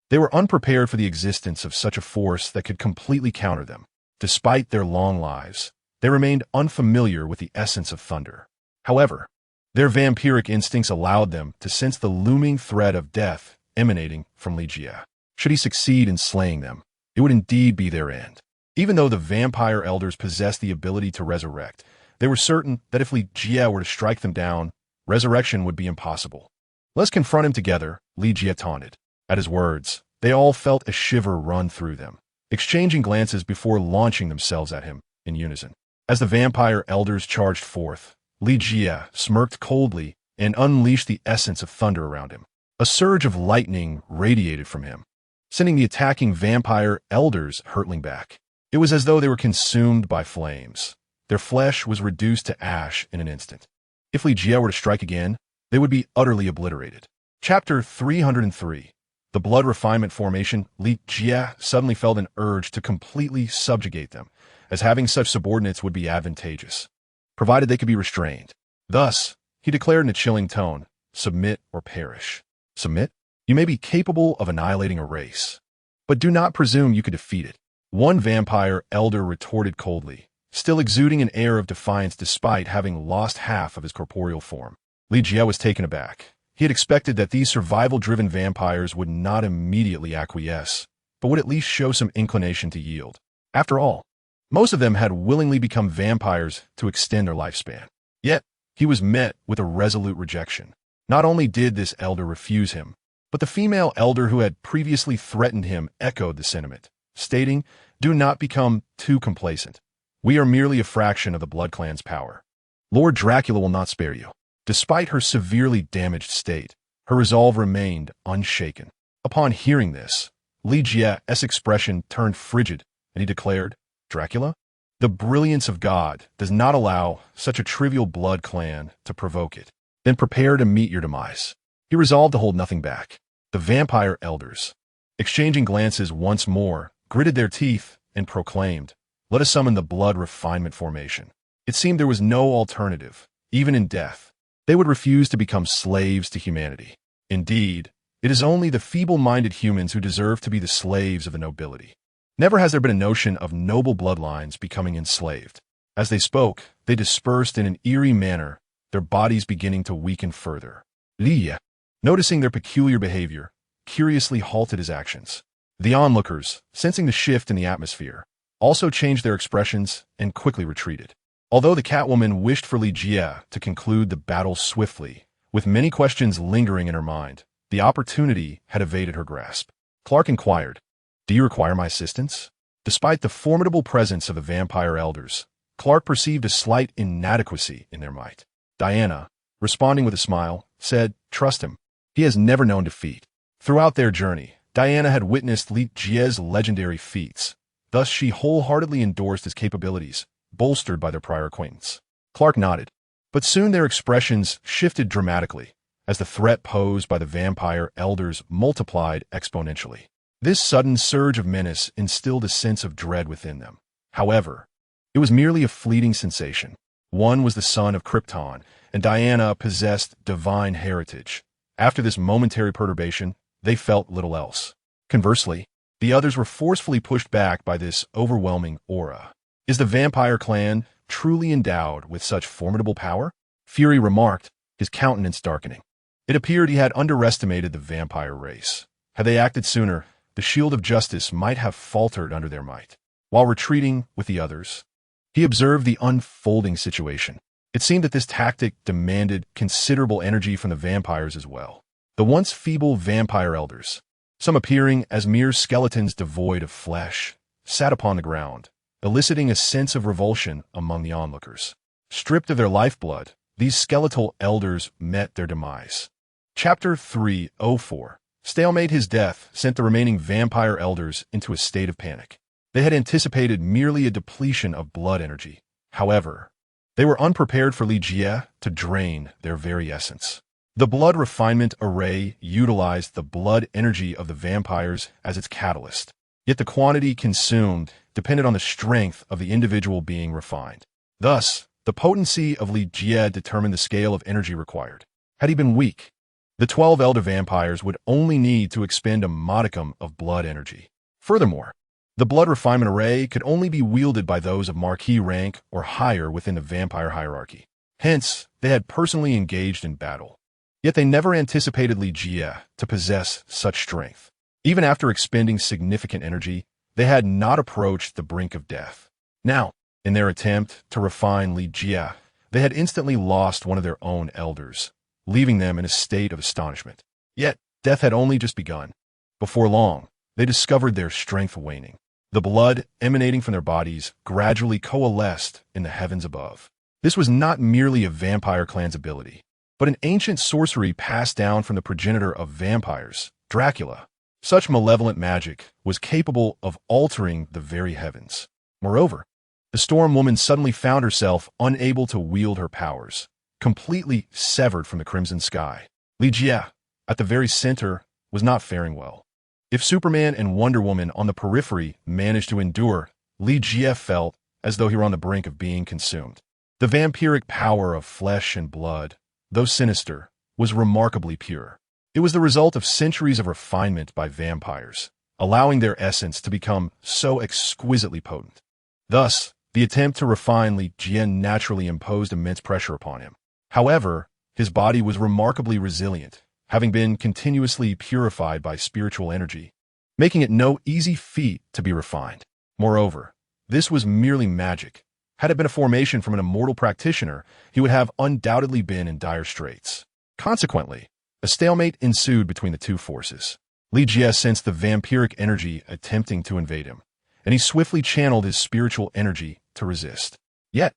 they were unprepared for the existence of such a force that could completely counter them. Despite their long lives, they remained unfamiliar with the essence of thunder. However, their vampiric instincts allowed them to sense the looming threat of death emanating from Li Jie. Should he succeed in slaying them, it would indeed be their end. Even though the vampire elders possessed the ability to resurrect, they were certain that if Li Jie were to strike them down, resurrection would be impossible. Let's confront him together, Li Jie taunted. At his words, they all felt a shiver run through them, exchanging glances before launching themselves at him in unison. As the vampire elders charged forth, Li Jie smirked coldly and unleashed the essence of thunder around him. A surge of lightning radiated from him, sending the attacking vampire elders hurtling back. It was as though they were consumed by flames. Their flesh was reduced to ash in an instant. If Li Jie were to strike again, they would be utterly obliterated. Chapter 303. The Blood Refinement Formation. Li Jie suddenly felt an urge to completely subjugate them, as having such subordinates would be advantageous, provided they could be restrained. Thus, he declared in a chilling tone, "Submit or perish." Submit? You may be capable of annihilating a race, but do not presume you could defeat it. One vampire elder retorted coldly, still exuding an air of defiance despite having lost half of his corporeal form. Li Jie was taken aback. He had expected that these survival-driven vampires would not immediately acquiesce, but would at least show some inclination to yield. After all, most of them had willingly become vampires to extend their lifespan. Yet, he was met with a resolute rejection. Not only did this elder refuse him, but the female elder who had previously threatened him echoed the sentiment, stating, "Do not become too complacent. We are merely a fraction of the Blood Clan's power. Lord Dracula will not spare you." Despite her severely damaged state, her resolve remained unshaken. Upon hearing this, Li Jie's expression turned frigid, and he declared, "Dracula? The brilliance of God does not allow such a trivial blood clan to provoke it. Then prepare to meet your demise." He resolved to hold nothing back. The vampire elders, exchanging glances once more, gritted their teeth and proclaimed, "Let us summon the Blood Refinement Formation." It seemed there was no alternative, even in death. They would refuse to become slaves to humanity. Indeed, it is only the feeble-minded humans who deserve to be the slaves of the nobility. Never has there been a notion of noble bloodlines becoming enslaved. As they spoke, they dispersed in an eerie manner, their bodies beginning to weaken further. Li Jie, noticing their peculiar behavior, curiously halted his actions. The onlookers, sensing the shift in the atmosphere, also changed their expressions and quickly retreated. Although the Catwoman wished for Li Jie to conclude the battle swiftly, with many questions lingering in her mind, the opportunity had evaded her grasp. Clark inquired, "Do you require my assistance?" Despite the formidable presence of the vampire elders, Clark perceived a slight inadequacy in their might. Diana, responding with a smile, said, "Trust him. He has never known defeat." Throughout their journey, Diana had witnessed Li Jie's legendary feats. Thus she wholeheartedly endorsed his capabilities, bolstered by their prior acquaintance. Clark nodded. But soon their expressions shifted dramatically as the threat posed by the vampire elders multiplied exponentially. This sudden surge of menace instilled a sense of dread within them. However, it was merely a fleeting sensation. One was the son of Krypton, and Diana possessed divine heritage. After this momentary perturbation, they felt little else. Conversely, the others were forcefully pushed back by this overwhelming aura. Is the vampire clan truly endowed with such formidable power? Fury remarked, his countenance darkening. It appeared he had underestimated the vampire race. Had they acted sooner, the shield of justice might have faltered under their might. While retreating with the others, he observed the unfolding situation. It seemed that this tactic demanded considerable energy from the vampires as well. The once feeble vampire elders, some appearing as mere skeletons devoid of flesh, sat upon the ground, eliciting a sense of revulsion among the onlookers. Stripped of their lifeblood, these skeletal elders met their demise. Chapter 304. Stalemate. His death sent the remaining vampire elders into a state of panic. They had anticipated merely a depletion of blood energy. However, they were unprepared for Li Jie to drain their very essence. The blood refinement array utilized the blood energy of the vampires as its catalyst, yet the quantity consumed depended on the strength of the individual being refined. Thus, the potency of Li Jie determined the scale of energy required. Had he been weak, the 12 elder vampires would only need to expend a modicum of blood energy. Furthermore, the blood refinement array could only be wielded by those of marquis rank or higher within the vampire hierarchy. Hence, they had personally engaged in battle. Yet they never anticipated Li Jie to possess such strength. Even after expending significant energy, they had not approached the brink of death. Now, in their attempt to refine Li Jie, they had instantly lost one of their own elders, leaving them in a state of astonishment. Yet, death had only just begun. Before long, they discovered their strength waning. The blood emanating from their bodies gradually coalesced in the heavens above. This was not merely a vampire clan's ability, but an ancient sorcery passed down from the progenitor of vampires, Dracula. Such malevolent magic was capable of altering the very heavens. Moreover, the Storm Woman suddenly found herself unable to wield her powers, completely severed from the crimson sky. Li Jie, at the very center, was not faring well. If Superman and Wonder Woman on the periphery managed to endure, Li Jie felt as though he were on the brink of being consumed. The vampiric power of flesh and blood, though sinister, was remarkably pure. It was the result of centuries of refinement by vampires, allowing their essence to become so exquisitely potent. Thus, the attempt to refine Li Jie naturally imposed immense pressure upon him. However, his body was remarkably resilient, having been continuously purified by spiritual energy, making it no easy feat to be refined. Moreover, this was merely magic. Had it been a formation from an immortal practitioner, he would have undoubtedly been in dire straits. Consequently, a stalemate ensued between the two forces. Li Jie sensed the vampiric energy attempting to invade him, and he swiftly channeled his spiritual energy to resist. Yet,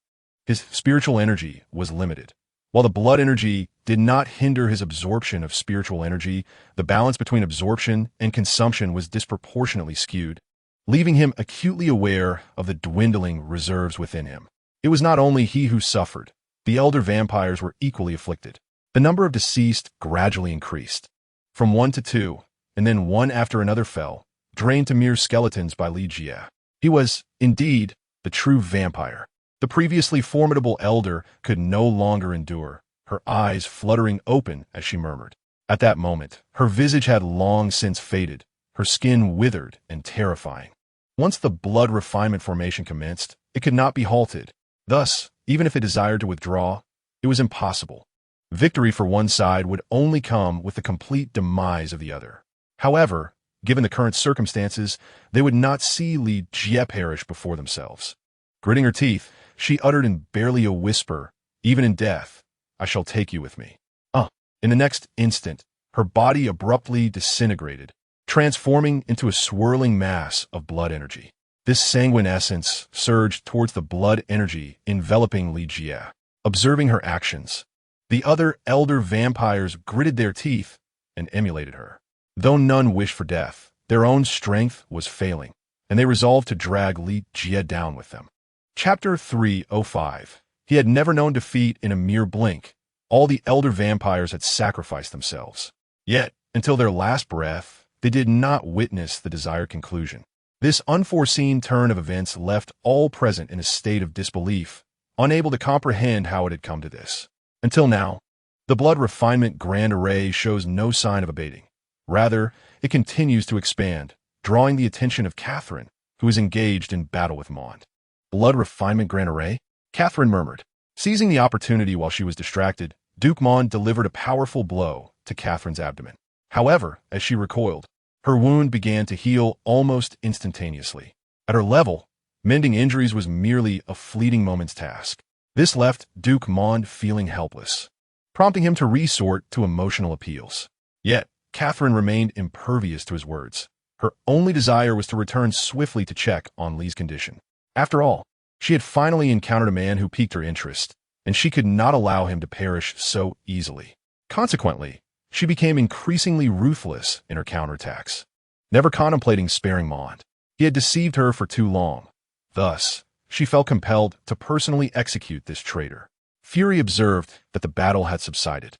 his spiritual energy was limited. While the blood energy did not hinder his absorption of spiritual energy, the balance between absorption and consumption was disproportionately skewed, leaving him acutely aware of the dwindling reserves within him. It was not only he who suffered. The elder vampires were equally afflicted. The number of deceased gradually increased. From 1 to 2, and then one after another fell, drained to mere skeletons by Li Jie. He was, indeed, the true vampire. The previously formidable elder could no longer endure, her eyes fluttering open as she murmured. At that moment, her visage had long since faded, her skin withered and terrifying. Once the blood refinement formation commenced, it could not be halted. Thus, even if it desired to withdraw, it was impossible. Victory for one side would only come with the complete demise of the other. However, given the current circumstances, they would not see Li Jie perish before themselves. Gritting her teeth, she uttered in barely a whisper, "Even in death, I shall take you with me." In the next instant, her body abruptly disintegrated, transforming into a swirling mass of blood energy. This sanguine essence surged towards the blood energy enveloping Li Jie. Observing her actions, the other elder vampires gritted their teeth and emulated her. Though none wished for death, their own strength was failing, and they resolved to drag Li Jie down with them. Chapter 305. He had never known defeat in a mere blink. All the elder vampires had sacrificed themselves. Yet, until their last breath, they did not witness the desired conclusion. This unforeseen turn of events left all present in a state of disbelief, unable to comprehend how it had come to this. Until now, the blood refinement grand array shows no sign of abating. Rather, it continues to expand, drawing the attention of Catherine, who is engaged in battle with Mond. Blood refinement grand array? Catherine murmured. Seizing the opportunity while she was distracted, Duke Mond delivered a powerful blow to Catherine's abdomen. However, as she recoiled, her wound began to heal almost instantaneously. At her level, mending injuries was merely a fleeting moment's task. This left Duke Mond feeling helpless, prompting him to resort to emotional appeals. Yet, Catherine remained impervious to his words. Her only desire was to return swiftly to check on Lee's condition. After all, she had finally encountered a man who piqued her interest, and she could not allow him to perish so easily. Consequently, she became increasingly ruthless in her counterattacks, never contemplating sparing Mond. He had deceived her for too long. Thus, she felt compelled to personally execute this traitor. Fury observed that the battle had subsided.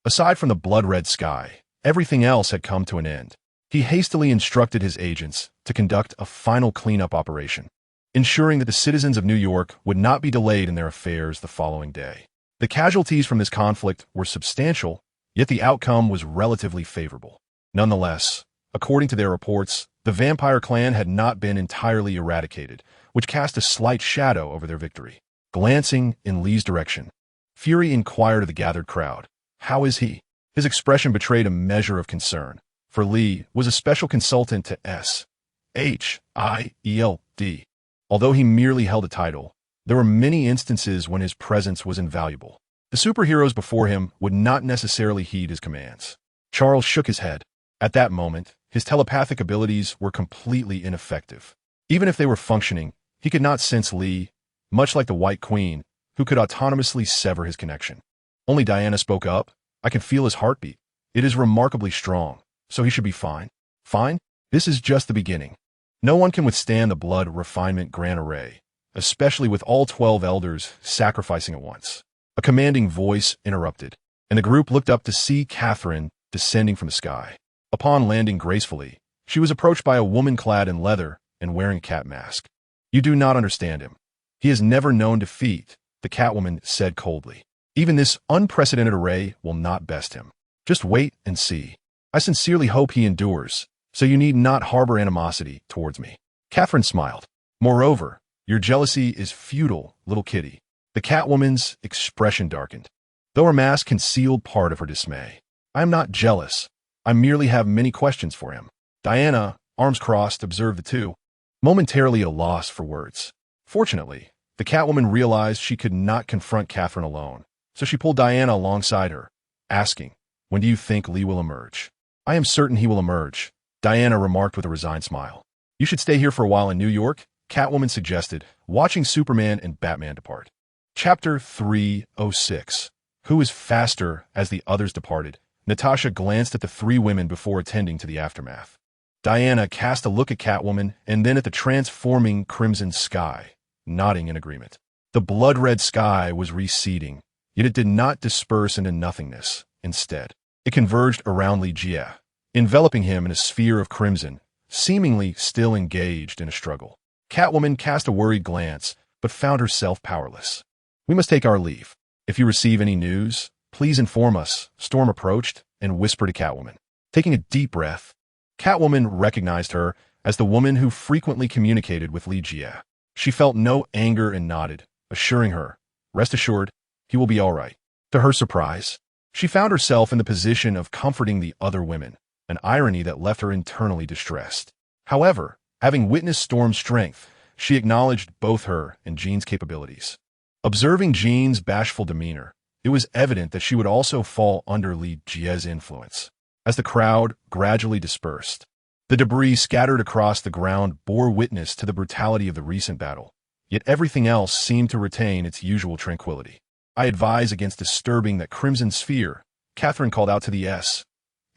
Aside from the blood-red sky, everything else had come to an end. He hastily instructed his agents to conduct a final cleanup operation, ensuring that the citizens of New York would not be delayed in their affairs the following day. The casualties from this conflict were substantial, yet the outcome was relatively favorable. Nonetheless, according to their reports, the vampire clan had not been entirely eradicated, which cast a slight shadow over their victory. Glancing in Lee's direction, Fury inquired of the gathered crowd, "How is he?" His expression betrayed a measure of concern, for Lee was a special consultant to SHIELD. Although he merely held a title, there were many instances when his presence was invaluable. The superheroes before him would not necessarily heed his commands. Charles shook his head. At that moment, his telepathic abilities were completely ineffective. Even if they were functioning, he could not sense Lee, much like the White Queen, who could autonomously sever his connection. Only Diana spoke up. "I can feel his heartbeat. It is remarkably strong, so he should be fine." "Fine? This is just the beginning. No one can withstand the blood refinement grand array, especially with all 12 elders sacrificing at once." A commanding voice interrupted, and the group looked up to see Catherine descending from the sky. Upon landing gracefully, she was approached by a woman clad in leather and wearing a cat mask. "You do not understand him. He has never known defeat," the Catwoman said coldly. "Even this unprecedented array will not best him. Just wait and see. I sincerely hope he endures, so you need not harbor animosity towards me." Catherine smiled. "Moreover, your jealousy is futile, little kitty." The Catwoman's expression darkened, though her mask concealed part of her dismay. "I am not jealous. I merely have many questions for him." Diana, arms crossed, observed the two, momentarily at a loss for words. Fortunately, the Catwoman realized she could not confront Catherine alone, so she pulled Diana alongside her, asking, "When do you think Lee will emerge?" "I am certain he will emerge," Diana remarked with a resigned smile. "You should stay here for a while in New York," Catwoman suggested, watching Superman and Batman depart. Chapter 306. Who is faster? As the others departed, Natasha glanced at the three women before attending to the aftermath. Diana cast a look at Catwoman and then at the transforming crimson sky, nodding in agreement. The blood-red sky was receding, yet it did not disperse into nothingness. Instead, it converged around Lee Jie, enveloping him in a sphere of crimson, seemingly still engaged in a struggle. Catwoman cast a worried glance, but found herself powerless. "We must take our leave. If you receive any news, please inform us," Storm approached and whispered to Catwoman. Taking a deep breath, Catwoman recognized her as the woman who frequently communicated with Lee Jie. She felt no anger and nodded, assuring her, "Rest assured, he will be all right." To her surprise, she found herself in the position of comforting the other women, an irony that left her internally distressed. However, having witnessed Storm's strength, she acknowledged both her and Jean's capabilities. Observing Jean's bashful demeanor, it was evident that she would also fall under Lee Jie's influence. As the crowd gradually dispersed, the debris scattered across the ground bore witness to the brutality of the recent battle, yet everything else seemed to retain its usual tranquility. "I advise against disturbing that crimson sphere," Catherine called out to the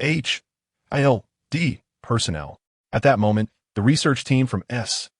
SHIELD personnel. At that moment, the research team from SHIELD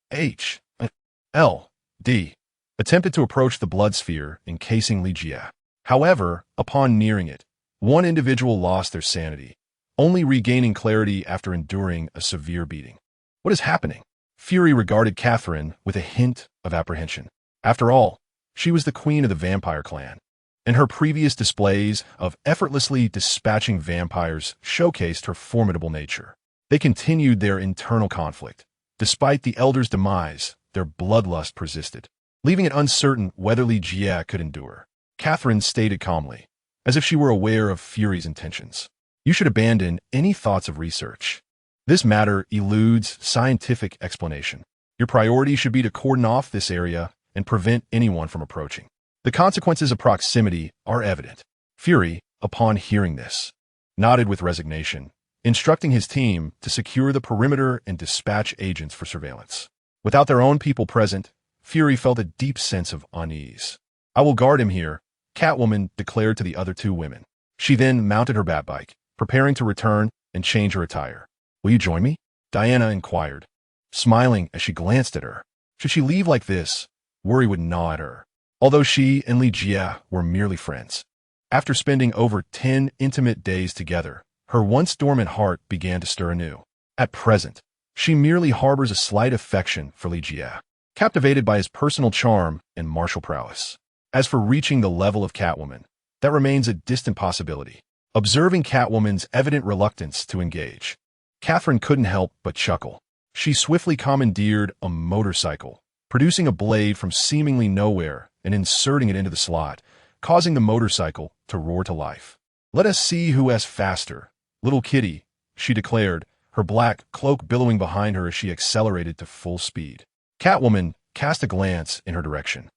attempted to approach the blood sphere encasing Li Jie. However, upon nearing it, one individual lost their sanity, only regaining clarity after enduring a severe beating. What is happening? Fury regarded Catherine with a hint of apprehension. After all, she was the queen of the vampire clan, and her previous displays of effortlessly dispatching vampires showcased her formidable nature. They continued their internal conflict. Despite the elder's demise, their bloodlust persisted, leaving it uncertain whether Li Jie could endure. Catherine stated calmly, as if she were aware of Fury's intentions. You should abandon any thoughts of research. This matter eludes scientific explanation. Your priority should be to cordon off this area and prevent anyone from approaching. The consequences of proximity are evident. Fury, upon hearing this, nodded with resignation, instructing his team to secure the perimeter and dispatch agents for surveillance. Without their own people present, Fury felt a deep sense of unease. I will guard him here, Catwoman declared to the other two women. She then mounted her Batbike, preparing to return and change her attire. Will you join me? Diana inquired, smiling as she glanced at her. Should she leave like this, worry would gnaw at her. Although she and Li Jie were merely friends, after spending over 10 intimate days together, her once dormant heart began to stir anew. At present, she merely harbors a slight affection for Li Jie, captivated by his personal charm and martial prowess. As for reaching the level of Catwoman, that remains a distant possibility. Observing Catwoman's evident reluctance to engage, Catherine couldn't help but chuckle. She swiftly commandeered a motorcycle, producing a blade from seemingly nowhere and inserting it into the slot, causing the motorcycle to roar to life. Let us see who has faster, little kitty, she declared, her black cloak billowing behind her as she accelerated to full speed. Catwoman cast a glance in her direction,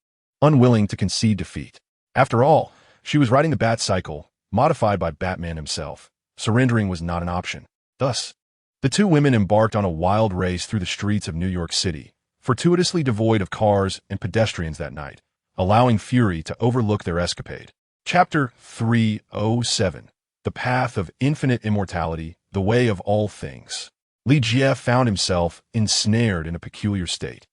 unwilling to concede defeat. After all, she was riding the Batcycle, modified by Batman himself. Surrendering was not an option. Thus, the two women embarked on a wild race through the streets of New York City, fortuitously devoid of cars and pedestrians that night, allowing Fury to overlook their escapade. Chapter 307: The Path of Infinite Immortality, the Way of All Things. Li Jie found himself ensnared in a peculiar state,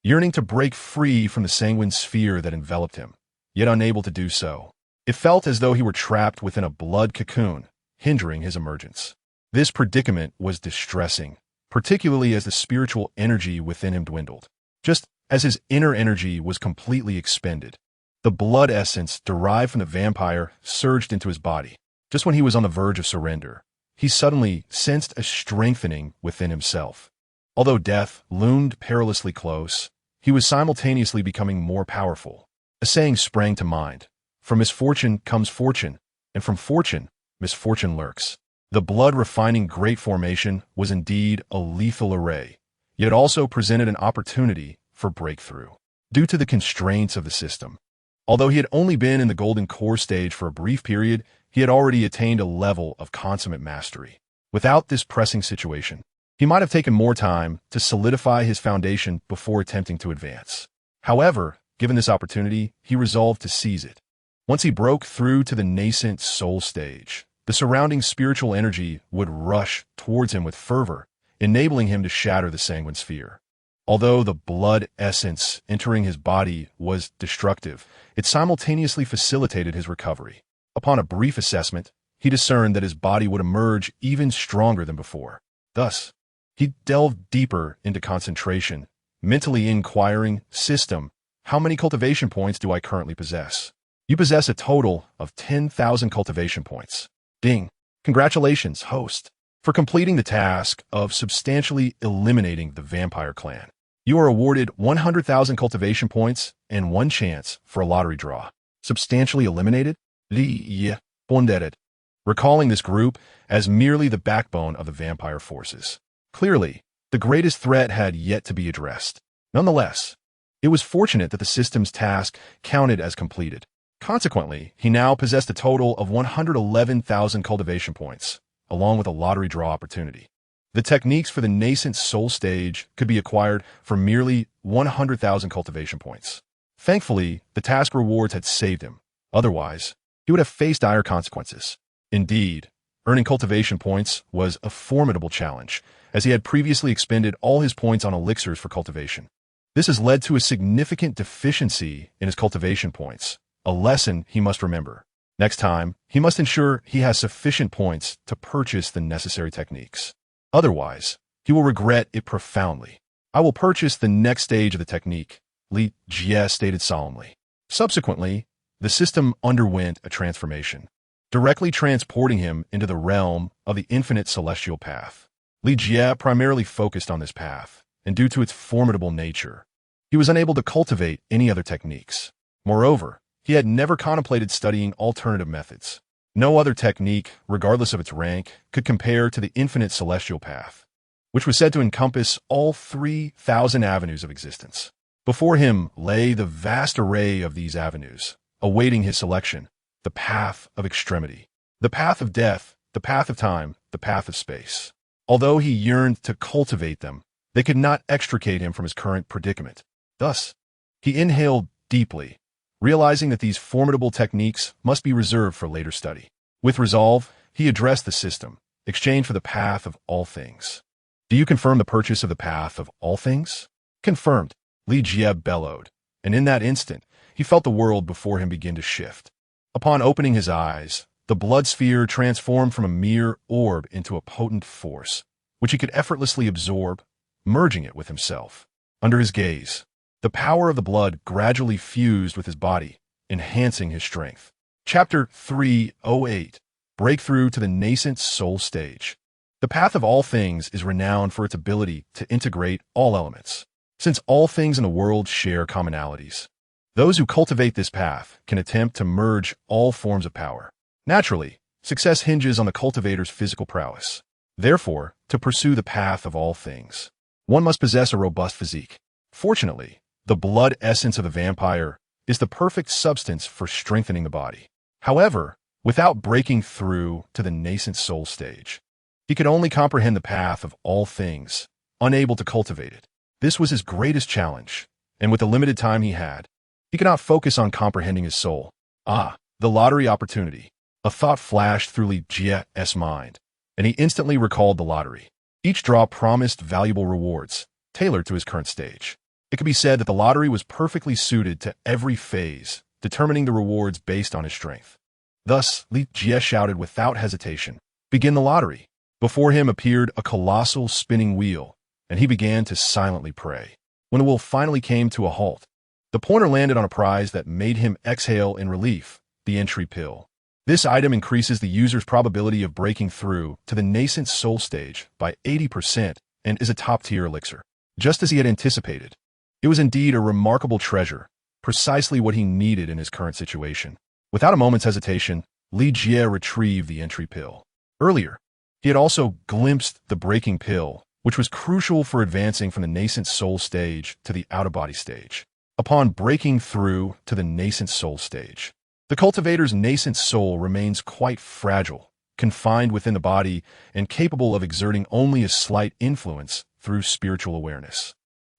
yearning to break free from the sanguine sphere that enveloped him, yet unable to do so. It felt as though he were trapped within a blood cocoon, hindering his emergence. This predicament was distressing, particularly as the spiritual energy within him dwindled. Just as his inner energy was completely expended, the blood essence derived from the vampire surged into his body. Just when he was on the verge of surrender, he suddenly sensed a strengthening within himself. Although death loomed perilously close, he was simultaneously becoming more powerful. A saying sprang to mind: from misfortune comes fortune, and from fortune, misfortune lurks. The blood-refining great formation was indeed a lethal array, yet it also presented an opportunity for breakthrough. Due to the constraints of the system, although he had only been in the Golden Core stage for a brief period, he had already attained a level of consummate mastery. Without this pressing situation, he might have taken more time to solidify his foundation before attempting to advance. However, given this opportunity, he resolved to seize it. Once he broke through to the nascent soul stage, the surrounding spiritual energy would rush towards him with fervor, enabling him to shatter the sanguine sphere. Although the blood essence entering his body was destructive, it simultaneously facilitated his recovery. Upon a brief assessment, he discerned that his body would emerge even stronger than before. Thus, he delved deeper into concentration, mentally inquiring, "System, how many cultivation points do I currently possess?" You possess a total of 10,000 cultivation points. Ding. Congratulations, host, for completing the task of substantially eliminating the vampire clan. You are awarded 100,000 cultivation points and one chance for a lottery draw. Substantially eliminated? Recalling this group as merely the backbone of the vampire forces. Clearly, the greatest threat had yet to be addressed. Nonetheless, it was fortunate that the system's task counted as completed. Consequently, he now possessed a total of 111,000 cultivation points, along with a lottery draw opportunity. The techniques for the nascent soul stage could be acquired for merely 100,000 cultivation points. Thankfully, the task rewards had saved him. Otherwise, he would have faced dire consequences. Indeed, earning cultivation points was a formidable challenge, as he had previously expended all his points on elixirs for cultivation. This has led to a significant deficiency in his cultivation points, a lesson he must remember. Next time, he must ensure he has sufficient points to purchase the necessary techniques. Otherwise, he will regret it profoundly. I will purchase the next stage of the technique, Li Jie stated solemnly. Subsequently, the system underwent a transformation, directly transporting him into the realm of the infinite celestial path. Li Jie primarily focused on this path, and due to its formidable nature, he was unable to cultivate any other techniques. Moreover, he had never contemplated studying alternative methods. No other technique, regardless of its rank, could compare to the infinite celestial path, which was said to encompass all 3,000 avenues of existence. Before him lay the vast array of these avenues, awaiting his selection, the path of extremity, the path of death, the path of time, the path of space. Although he yearned to cultivate them, they could not extricate him from his current predicament. Thus, he inhaled deeply, realizing that these formidable techniques must be reserved for later study. With resolve, he addressed the system, exchanged for the path of all things. Do you confirm the purchase of the path of all things? Confirmed, Li Jie bellowed, and in that instant, he felt the world before him begin to shift. Upon opening his eyes, the blood sphere transformed from a mere orb into a potent force, which he could effortlessly absorb, merging it with himself. Under his gaze, the power of the blood gradually fused with his body, enhancing his strength. Chapter 308, Breakthrough to the Nascent Soul Stage. The path of all things is renowned for its ability to integrate all elements. Since all things in the world share commonalities, those who cultivate this path can attempt to merge all forms of power. Naturally, success hinges on the cultivator's physical prowess. Therefore, to pursue the path of all things, one must possess a robust physique. Fortunately, the blood essence of the vampire is the perfect substance for strengthening the body. However, without breaking through to the nascent soul stage, he could only comprehend the path of all things, unable to cultivate it. This was his greatest challenge, and with the limited time he had, he could not focus on comprehending his soul. Ah, the lottery opportunity. A thought flashed through Li Jie's mind, and he instantly recalled the lottery. Each draw promised valuable rewards, tailored to his current stage. It could be said that the lottery was perfectly suited to every phase, determining the rewards based on his strength. Thus, Li Jie shouted without hesitation, "Begin the lottery!" Before him appeared a colossal spinning wheel, and he began to silently pray. When the wheel finally came to a halt, the pointer landed on a prize that made him exhale in relief, the entry pill. This item increases the user's probability of breaking through to the nascent soul stage by 80% and is a top-tier elixir. Just as he had anticipated, it was indeed a remarkable treasure, precisely what he needed in his current situation. Without a moment's hesitation, Li Jie retrieved the entry pill. Earlier, he had also glimpsed the breaking pill, which was crucial for advancing from the nascent soul stage to the out-of-body stage. Upon breaking through to the nascent soul stage, the cultivator's nascent soul remains quite fragile, confined within the body and capable of exerting only a slight influence through spiritual awareness.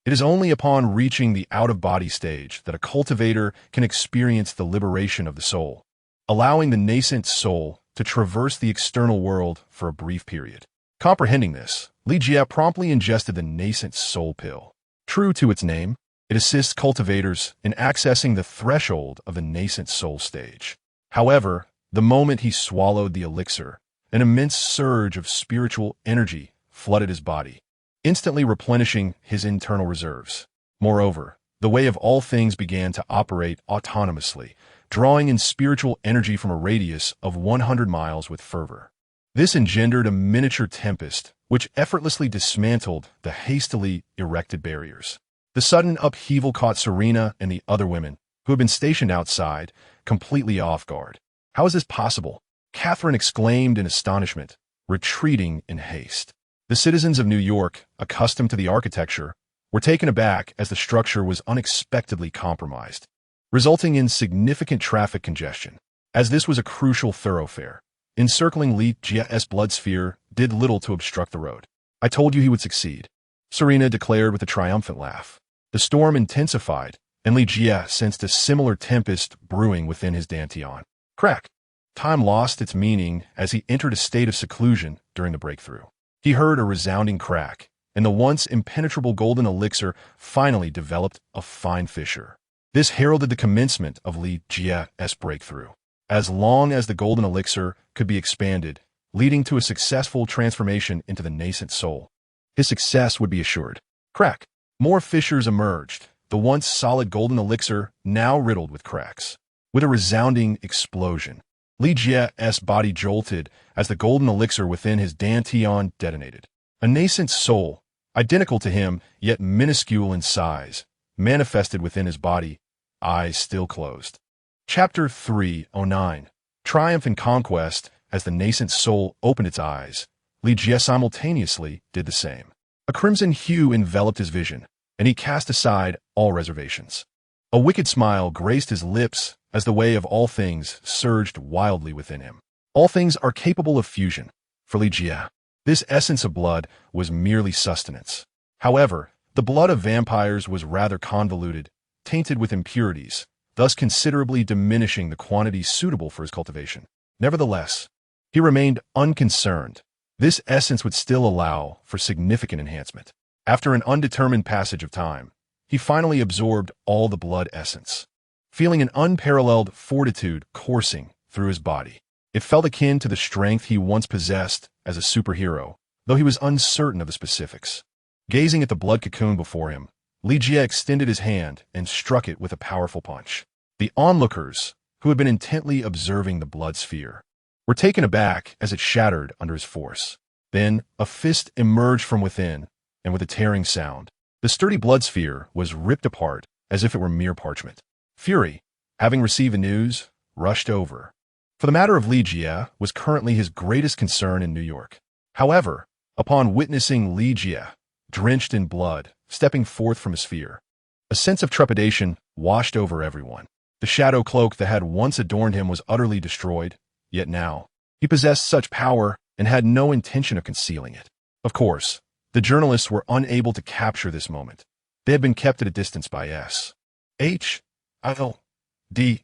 It is only upon reaching the out-of-body stage that a cultivator can experience the liberation of the soul, allowing the nascent soul to traverse the external world for a brief period. Comprehending this, Li Jie promptly ingested the nascent soul pill. True to its name, it assists cultivators in accessing the threshold of the nascent soul stage. However, the moment he swallowed the elixir, an immense surge of spiritual energy flooded his body, instantly replenishing his internal reserves. Moreover, the way of all things began to operate autonomously, drawing in spiritual energy from a radius of 100 miles with fervor. This engendered a miniature tempest, which effortlessly dismantled the hastily erected barriers. The sudden upheaval caught Serena and the other women, who had been stationed outside, completely off guard. "How is this possible?" Catherine exclaimed in astonishment, retreating in haste. The citizens of New York, accustomed to the architecture, were taken aback as the structure was unexpectedly compromised, resulting in significant traffic congestion. As this was a crucial thoroughfare, encircling Li Jie's blood sphere did little to obstruct the road. "I told you he would succeed," Serena declared with a triumphant laugh. The storm intensified, and Li Jie sensed a similar tempest brewing within his dantian. Crack! Time lost its meaning as he entered a state of seclusion during the breakthrough. He heard a resounding crack, and the once impenetrable golden elixir finally developed a fine fissure. This heralded the commencement of Li Jie's breakthrough. As long as the golden elixir could be expanded, leading to a successful transformation into the nascent soul, his success would be assured. Crack! More fissures emerged, the once solid golden elixir now riddled with cracks. With a resounding explosion, Li Jie's body jolted as the golden elixir within his dantian detonated. A nascent soul, identical to him yet minuscule in size, manifested within his body, eyes still closed. Chapter 309. Triumph and Conquest. As the nascent soul opened its eyes, Li Jie simultaneously did the same. A crimson hue enveloped his vision, and he cast aside all reservations. A wicked smile graced his lips as the way of all things surged wildly within him. All things are capable of fusion. For Li Jie, this essence of blood was merely sustenance. However, the blood of vampires was rather convoluted, tainted with impurities, thus considerably diminishing the quantity suitable for his cultivation. Nevertheless, he remained unconcerned. This essence would still allow for significant enhancement. After an undetermined passage of time, he finally absorbed all the blood essence, feeling an unparalleled fortitude coursing through his body. It felt akin to the strength he once possessed as a superhero, though he was uncertain of the specifics. Gazing at the blood cocoon before him, Li Jie extended his hand and struck it with a powerful punch. The onlookers, who had been intently observing the blood sphere, were taken aback as it shattered under his force. Then a fist emerged from within, and with a tearing sound, the sturdy blood sphere was ripped apart as if it were mere parchment. Fury, having received the news, rushed over. For the matter of Li Jie was currently his greatest concern in New York. However, upon witnessing Li Jie, drenched in blood, stepping forth from his sphere, a sense of trepidation washed over everyone. The shadow cloak that had once adorned him was utterly destroyed, yet now, he possessed such power and had no intention of concealing it. Of course, the journalists were unable to capture this moment. They had been kept at a distance by S.H.I.L.D.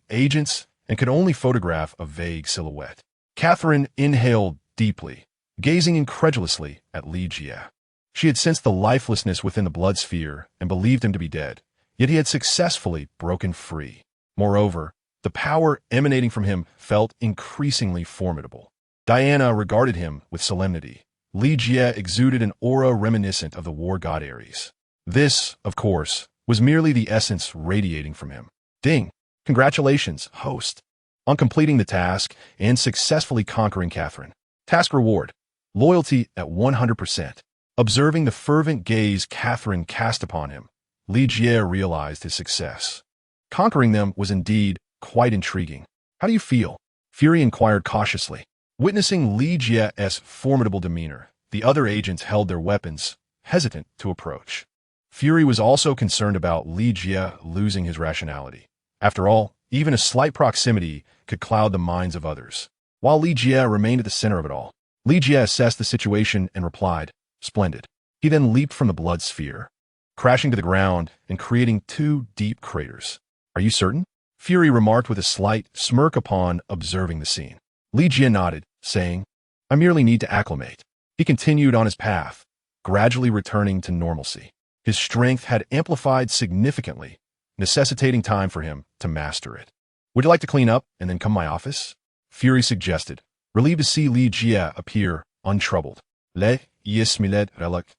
agents and could only photograph a vague silhouette. Catherine inhaled deeply, gazing incredulously at Li Jie. She had sensed the lifelessness within the blood sphere and believed him to be dead, yet he had successfully broken free. Moreover, the power emanating from him felt increasingly formidable. Diana regarded him with solemnity. Li Jie exuded an aura reminiscent of the war god Ares. This, of course, was merely the essence radiating from him. Ding! Congratulations, host, on completing the task and successfully conquering Catherine. Task reward: loyalty at 100%. Observing the fervent gaze Catherine cast upon him, Li Jie realized his success. Conquering them was indeed quite intriguing. How do you feel? Fury inquired cautiously. Witnessing Li Jie's formidable demeanor, the other agents held their weapons, hesitant to approach. Fury was also concerned about Li Jie losing his rationality. After all, even a slight proximity could cloud the minds of others. While Li Jie remained at the center of it all, Li Jie assessed the situation and replied, "Splendid." He then leaped from the blood sphere, crashing to the ground and creating 2 deep craters. "Are you certain?" Fury remarked with a slight smirk upon observing the scene. Li Jie nodded, saying, "I merely need to acclimate." He continued on his path, gradually returning to normalcy. His strength had amplified significantly, necessitating time for him to master it. "Would you like to clean up and then come to my office?" Fury suggested, relieved to see Li Jie appear untroubled. "Le yismiled relic."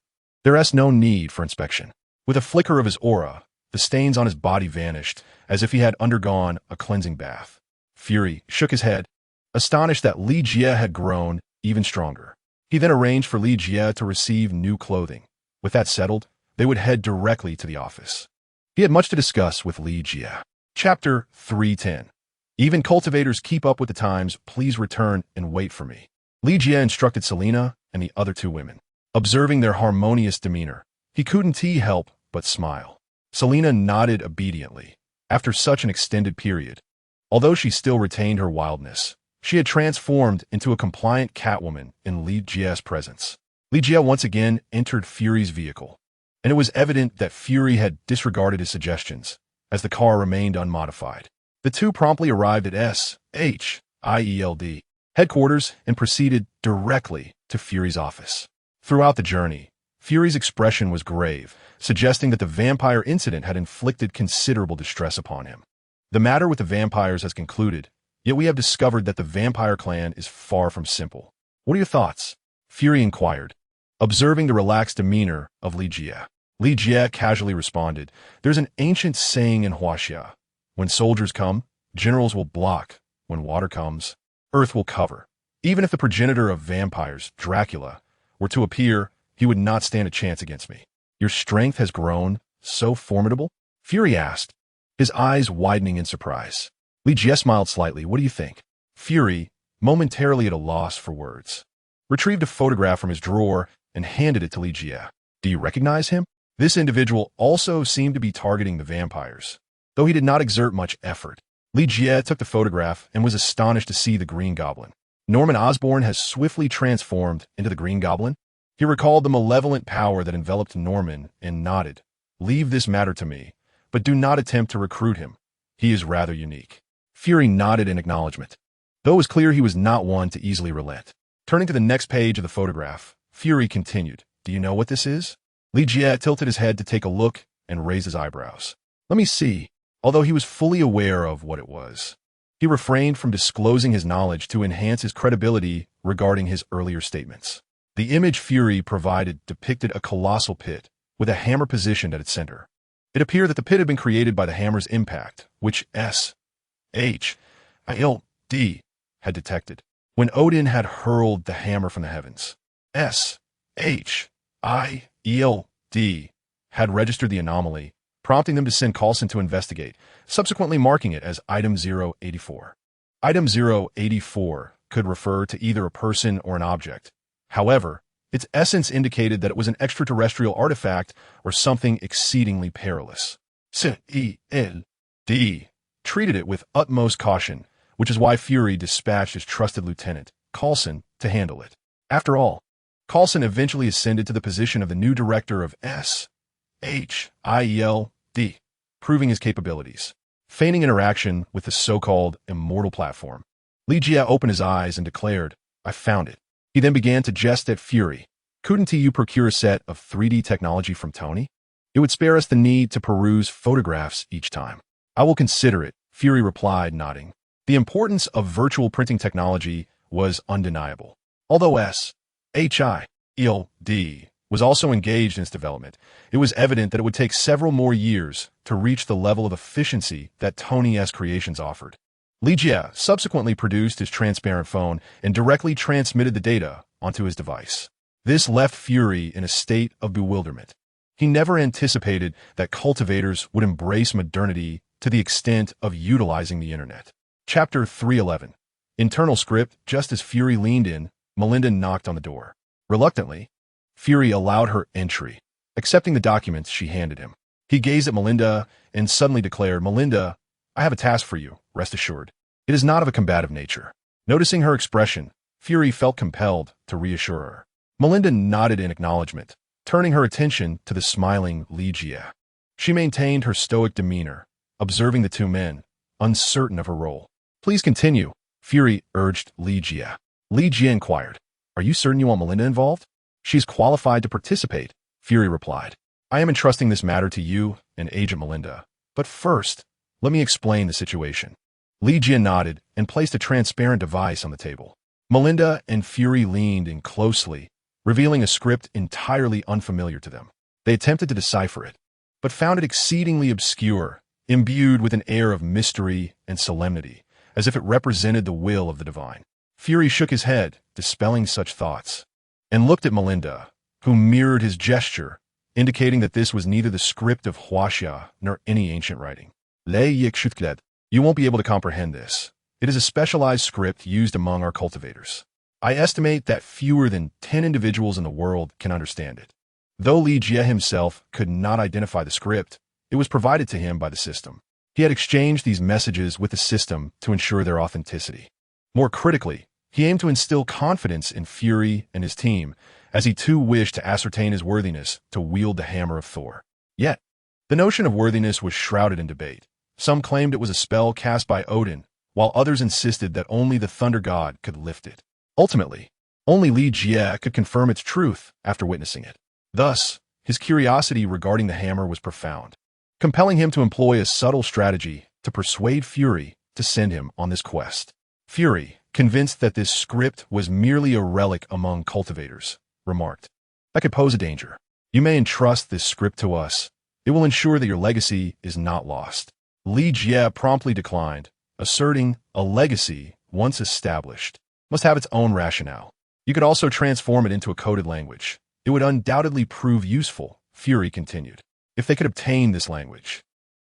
There is no need for inspection. With a flicker of his aura, the stains on his body vanished, as if he had undergone a cleansing bath. Fury shook his head, astonished that Li Jie had grown even stronger. He then arranged for Li Jie to receive new clothing. With that settled, they would head directly to the office. He had much to discuss with Li Jie. Chapter 310. Even cultivators keep up with the times. Please return and wait for me. Li Jie instructed Selena and the other 2 women. Observing their harmonious demeanor, he couldn't help but smile. Selena nodded obediently. After such an extended period, although she still retained her wildness, she had transformed into a compliant Catwoman in Li Jie's presence. Li Jie once again entered Fury's vehicle, and it was evident that Fury had disregarded his suggestions, as the car remained unmodified. The 2 promptly arrived at S.H.I.L.D. headquarters and proceeded directly to Fury's office. Throughout the journey, Fury's expression was grave, suggesting that the vampire incident had inflicted considerable distress upon him. The matter with the vampires has concluded, yet we have discovered that the vampire clan is far from simple. What are your thoughts? Fury inquired, observing the relaxed demeanor of Li Jie. Li Jie casually responded, there's an ancient saying in Huaxia. When soldiers come, generals will block. When water comes, earth will cover. Even if the progenitor of vampires, Dracula, were to appear, he would not stand a chance against me. Your strength has grown so formidable? Fury asked, his eyes widening in surprise. Li Jie smiled slightly. What do you think? Fury, momentarily at a loss for words, retrieved a photograph from his drawer and handed it to Li Jie. Do you recognize him? This individual also seemed to be targeting the vampires, though he did not exert much effort. Li Jie took the photograph and was astonished to see the Green Goblin. Norman Osborn has swiftly transformed into the Green Goblin. He recalled the malevolent power that enveloped Norman and nodded. Leave this matter to me, but do not attempt to recruit him. He is rather unique. Fury nodded in acknowledgement, though it was clear he was not one to easily relent. Turning to the next page of the photograph, Fury continued, do you know what this is? Li Jie tilted his head to take a look and raised his eyebrows. Let me see. Although he was fully aware of what it was, he refrained from disclosing his knowledge to enhance his credibility regarding his earlier statements. The image Fury provided depicted a colossal pit with a hammer positioned at its center. It appeared that the pit had been created by the hammer's impact, which S.H.I.L.D. had detected when Odin had hurled the hammer from the heavens. S.H.I.L.D. had registered the anomaly, prompting them to send Coulson to investigate, subsequently marking it as Item 084. Item 084 could refer to either a person or an object. However, its essence indicated that it was an extraterrestrial artifact or something exceedingly perilous. C.E.L.D. treated it with utmost caution, which is why Fury dispatched his trusted lieutenant, Coulson, to handle it. After all, Coulson eventually ascended to the position of the new director of S.H.I.L.D., proving his capabilities. Feigning interaction with the so-called immortal platform, Li Jie opened his eyes and declared, I found it. He then began to jest at Fury. Couldn't you procure a set of 3D technology from Tony? It would spare us the need to peruse photographs each time. I will consider it, Fury replied, nodding. The importance of virtual printing technology was undeniable. Although S.H.I.L.D. was also engaged in its development, it was evident that it would take several more years to reach the level of efficiency that Tony's creations offered. Li Jie subsequently produced his transparent phone and directly transmitted the data onto his device. This left Fury in a state of bewilderment. He never anticipated that cultivators would embrace modernity to the extent of utilizing the internet. Chapter 311. Internal script. Just as Fury leaned in, Melinda knocked on the door. Reluctantly, Fury allowed her entry, accepting the documents she handed him. He gazed at Melinda and suddenly declared, Melinda, I have a task for you, rest assured. It is not of a combative nature. Noticing her expression, Fury felt compelled to reassure her. Melinda nodded in acknowledgement, turning her attention to the smiling Li Jie. She maintained her stoic demeanor, observing the two men, uncertain of her role. Please continue, Fury urged Li Jie. Li Jie inquired, are you certain you want Melinda involved? She's qualified to participate, Fury replied. I am entrusting this matter to you and Agent Melinda. But first, let me explain the situation. Li Jie nodded and placed a transparent device on the table. Melinda and Fury leaned in closely, revealing a script entirely unfamiliar to them. They attempted to decipher it, but found it exceedingly obscure, imbued with an air of mystery and solemnity, as if it represented the will of the divine. Fury shook his head, dispelling such thoughts, and looked at Melinda, who mirrored his gesture, indicating that this was neither the script of Huaxia nor any ancient writing. You won't be able to comprehend this. It is a specialized script used among our cultivators. I estimate that fewer than 10 individuals in the world can understand it. Though Li Jie himself could not identify the script, it was provided to him by the system. He had exchanged these messages with the system to ensure their authenticity. More critically, he aimed to instill confidence in Fury and his team, as he too wished to ascertain his worthiness to wield the hammer of Thor. Yet, the notion of worthiness was shrouded in debate. Some claimed it was a spell cast by Odin, while others insisted that only the thunder god could lift it. Ultimately, only Li Jie could confirm its truth after witnessing it. Thus, his curiosity regarding the hammer was profound, compelling him to employ a subtle strategy to persuade Fury to send him on this quest. Fury, convinced that this script was merely a relic among cultivators, remarked, "That could pose a danger. You may entrust this script to us. It will ensure that your legacy is not lost." Li Jie promptly declined, asserting a legacy, once established, must have its own rationale. You could also transform it into a coded language. It would undoubtedly prove useful, Fury continued, if they could obtain this language.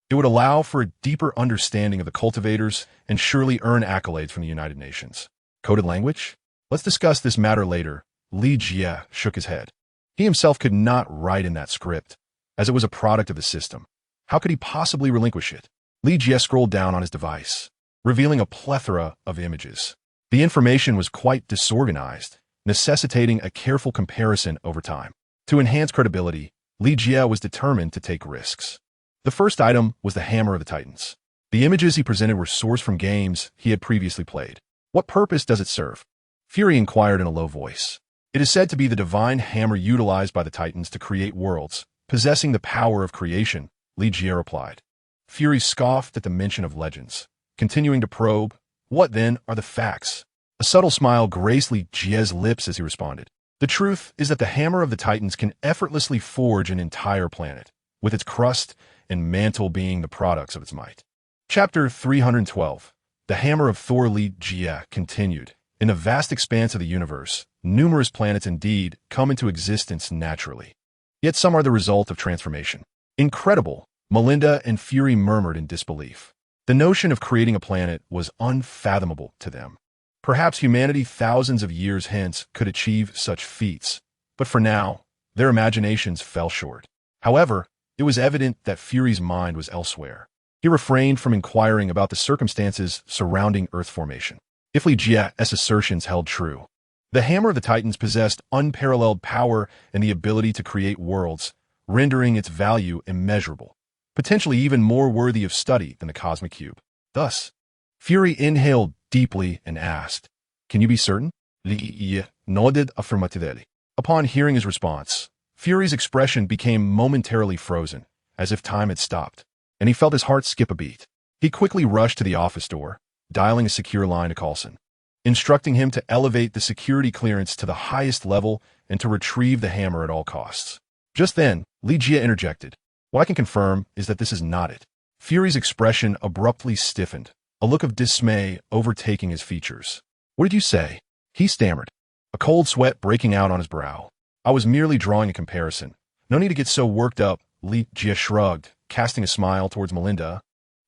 It would allow for a deeper understanding of the cultivators and surely earn accolades from the United Nations. Coded language? Let's discuss this matter later. Li Jie shook his head. He himself could not write in that script, as it was a product of the system. How could he possibly relinquish it? Li Jie scrolled down on his device, revealing a plethora of images. The information was quite disorganized, necessitating a careful comparison over time. To enhance credibility, Li Jie was determined to take risks. The first item was the Hammer of the Titans. The images he presented were sourced from games he had previously played. What purpose does it serve? Fury inquired in a low voice. It is said to be the divine hammer utilized by the Titans to create worlds, possessing the power of creation, Li Jie replied. Fury scoffed at the mention of legends, continuing to probe, "What then are the facts?" A subtle smile graced Li Jie's lips as he responded. "The truth is that the hammer of the Titans can effortlessly forge an entire planet, with its crust and mantle being the products of its might." Chapter 312. The Hammer of Thor. Li Jie continued. In the vast expanse of the universe, numerous planets indeed come into existence naturally. Yet some are the result of transformation. Incredible, Melinda and Fury murmured in disbelief. The notion of creating a planet was unfathomable to them. Perhaps humanity thousands of years hence could achieve such feats, but for now, their imaginations fell short. However, it was evident that Fury's mind was elsewhere. He refrained from inquiring about the circumstances surrounding Earth formation. If Li Jie's assertions held true, the Hammer of the Titans possessed unparalleled power and the ability to create worlds, rendering its value immeasurable, potentially even more worthy of study than the cosmic cube. Thus, Fury inhaled deeply and asked, "Can you be certain?" Li Jie nodded affirmatively. Upon hearing his response, Fury's expression became momentarily frozen, as if time had stopped, and he felt his heart skip a beat. He quickly rushed to the office door, dialing a secure line to Coulson, instructing him to elevate the security clearance to the highest level and to retrieve the hammer at all costs. Just then, Li Jie interjected, "What I can confirm is that this is not it." Fury's expression abruptly stiffened, a look of dismay overtaking his features. "What did you say?" he stammered, a cold sweat breaking out on his brow. "I was merely drawing a comparison. No need to get so worked up," Li Jie shrugged, casting a smile towards Melinda,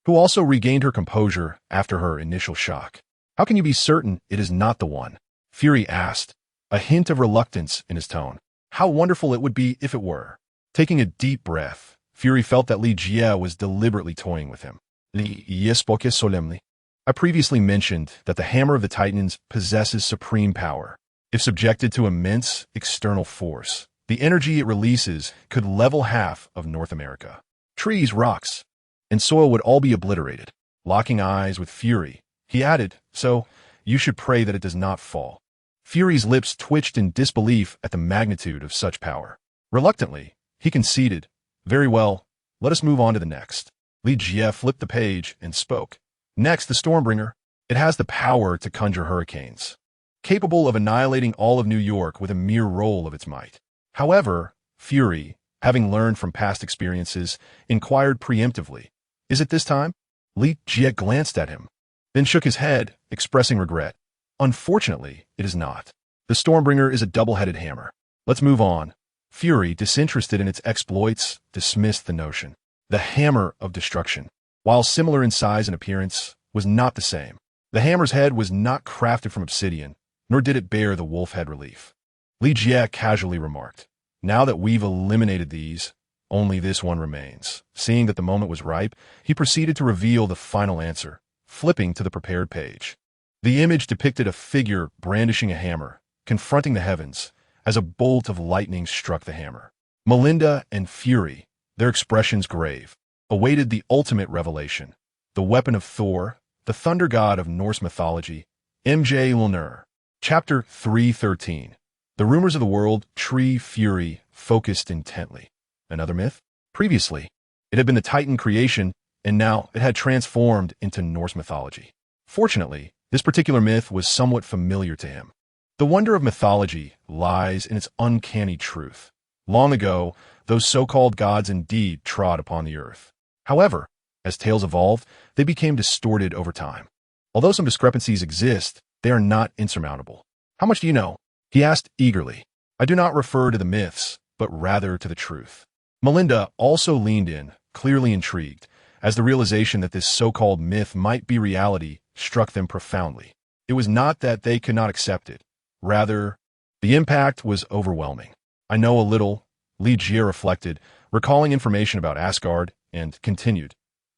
who also regained her composure after her initial shock. "How can you be certain it is not the one?" Fury asked, a hint of reluctance in his tone. "How wonderful it would be if it were." Taking a deep breath, Fury felt that Li Jie was deliberately toying with him. Li Jie spoke solemnly. "I previously mentioned that the Hammer of the Titans possesses supreme power. If subjected to immense external force, the energy it releases could level half of North America. Trees, rocks, and soil would all be obliterated." Locking eyes with Fury, he added, "So, you should pray that it does not fall." Fury's lips twitched in disbelief at the magnitude of such power. Reluctantly, he conceded, "Very well, let us move on to the next." Li Jie flipped the page and spoke. "Next, the Stormbringer. It has the power to conjure hurricanes, capable of annihilating all of New York with a mere roll of its might." However, Fury, having learned from past experiences, inquired preemptively, "Is it this time?" Li Jie glanced at him, then shook his head, expressing regret. "Unfortunately, it is not. The Stormbringer is a double-headed hammer. Let's move on." Fury, disinterested in its exploits, dismissed the notion. The Hammer of Destruction, while similar in size and appearance, was not the same. The hammer's head was not crafted from obsidian, nor did it bear the wolf head relief. Li Jie casually remarked, "Now that we've eliminated these, only this one remains." Seeing that the moment was ripe, he proceeded to reveal the final answer, flipping to the prepared page. The image depicted a figure brandishing a hammer, confronting the heavens, as a bolt of lightning struck the hammer. Melinda and Fury, their expressions grave, awaited the ultimate revelation, the weapon of Thor, the thunder god of Norse mythology, Mjolnir. Chapter 313. The rumors of the world. Tree. Fury focused intently. Another myth? Previously, it had been the Titan creation, and now it had transformed into Norse mythology. Fortunately, this particular myth was somewhat familiar to him. The wonder of mythology lies in its uncanny truth. Long ago, those so-called gods indeed trod upon the earth. However, as tales evolved, they became distorted over time. Although some discrepancies exist, they are not insurmountable. How much do you know? He asked eagerly. I do not refer to the myths, but rather to the truth. Melinda also leaned in, clearly intrigued, as the realization that this so-called myth might be reality struck them profoundly. It was not that they could not accept it. Rather, the impact was overwhelming. I know a little, Li Jie reflected, recalling information about Asgard, and continued.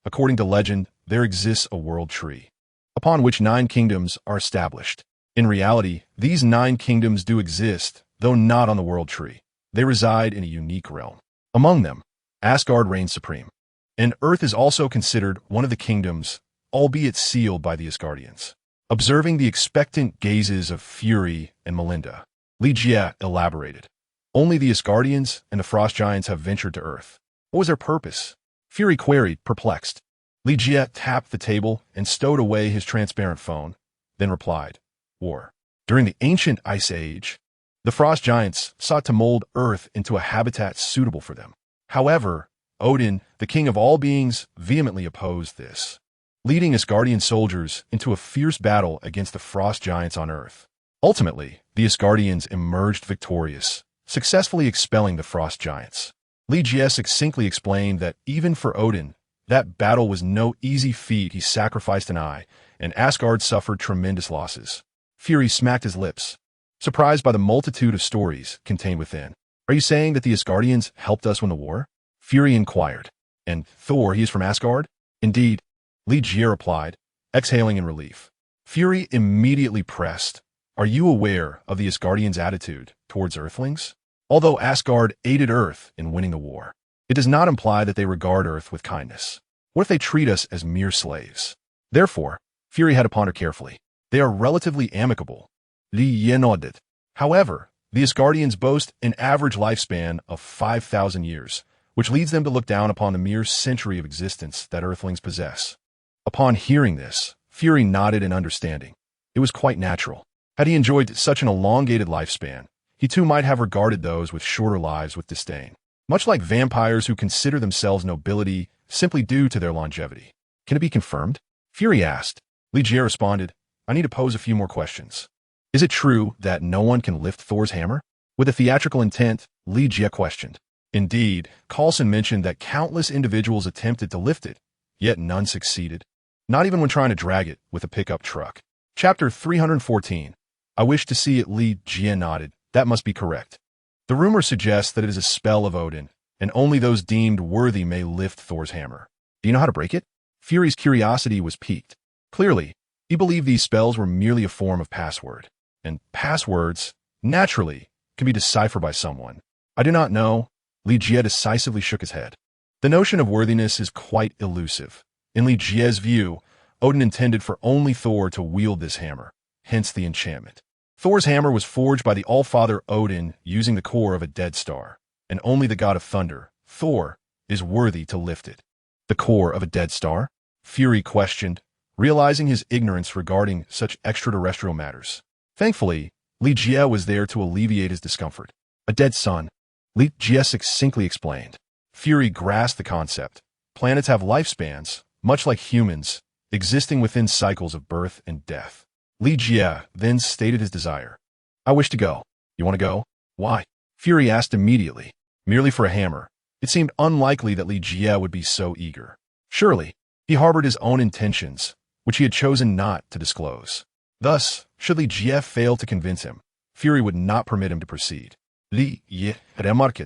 According to legend, there exists a world tree, upon which 9 kingdoms are established. In reality, these 9 kingdoms do exist, though not on the world tree. They reside in a unique realm. Among them, Asgard reigns supreme, and Earth is also considered one of the kingdoms, albeit sealed by the Asgardians. Observing the expectant gazes of Fury and Melinda, Li Jie elaborated. Only the Asgardians and the Frost Giants have ventured to Earth. What was their purpose? Fury queried, perplexed. Li Jie tapped the table and stowed away his transparent phone, then replied, War. During the ancient Ice Age, the Frost Giants sought to mold Earth into a habitat suitable for them. However, Odin, the king of all beings, vehemently opposed this, leading Asgardian soldiers into a fierce battle against the Frost Giants on Earth. Ultimately, the Asgardians emerged victorious, successfully expelling the Frost Giants. Li Jie succinctly explained that even for Odin, that battle was no easy feat. He sacrificed an eye, and Asgard suffered tremendous losses. Fury smacked his lips, surprised by the multitude of stories contained within. Are you saying that the Asgardians helped us win the war? Fury inquired. And Thor, he is from Asgard? Indeed, Li Jie replied, exhaling in relief. Fury immediately pressed. Are you aware of the Asgardians' attitude towards Earthlings? Although Asgard aided Earth in winning the war, it does not imply that they regard Earth with kindness. What if they treat us as mere slaves? Therefore, Fury had to ponder carefully. They are relatively amicable. Li Jie nodded. However, the Asgardians boast an average lifespan of 5,000 years, which leads them to look down upon the mere century of existence that Earthlings possess. Upon hearing this, Fury nodded in understanding. It was quite natural. Had he enjoyed such an elongated lifespan, he too might have regarded those with shorter lives with disdain, much like vampires who consider themselves nobility simply due to their longevity. Can it be confirmed? Fury asked. Li Jie responded, I need to pose a few more questions. Is it true that no one can lift Thor's hammer? With a theatrical intent, Li Jie questioned. Indeed, Coulson mentioned that countless individuals attempted to lift it, yet none succeeded, not even when trying to drag it with a pickup truck. Chapter 314. I wish to see it. Li Jie nodded. That must be correct. The rumor suggests that it is a spell of Odin, and only those deemed worthy may lift Thor's hammer. Do you know how to break it? Fury's curiosity was piqued. Clearly, he believed these spells were merely a form of password, and passwords, naturally, can be deciphered by someone. I do not know. Li Jie decisively shook his head. The notion of worthiness is quite elusive. In Li Jie's view, Odin intended for only Thor to wield this hammer, hence the enchantment. Thor's hammer was forged by the Allfather Odin using the core of a dead star, and only the god of thunder, Thor, is worthy to lift it. The core of a dead star? Fury questioned, realizing his ignorance regarding such extraterrestrial matters. Thankfully, Li Jie was there to alleviate his discomfort. A dead sun, Li Jie succinctly explained. Fury grasped the concept. Planets have lifespans, much like humans, existing within cycles of birth and death. Li Jie then stated his desire. I wish to go. You want to go? Why? Fury asked immediately. Merely for a hammer. It seemed unlikely that Li Jie would be so eager. Surely, he harbored his own intentions, which he had chosen not to disclose. Thus, should Li Jie fail to convince him, Fury would not permit him to proceed. Li Jie had embarked.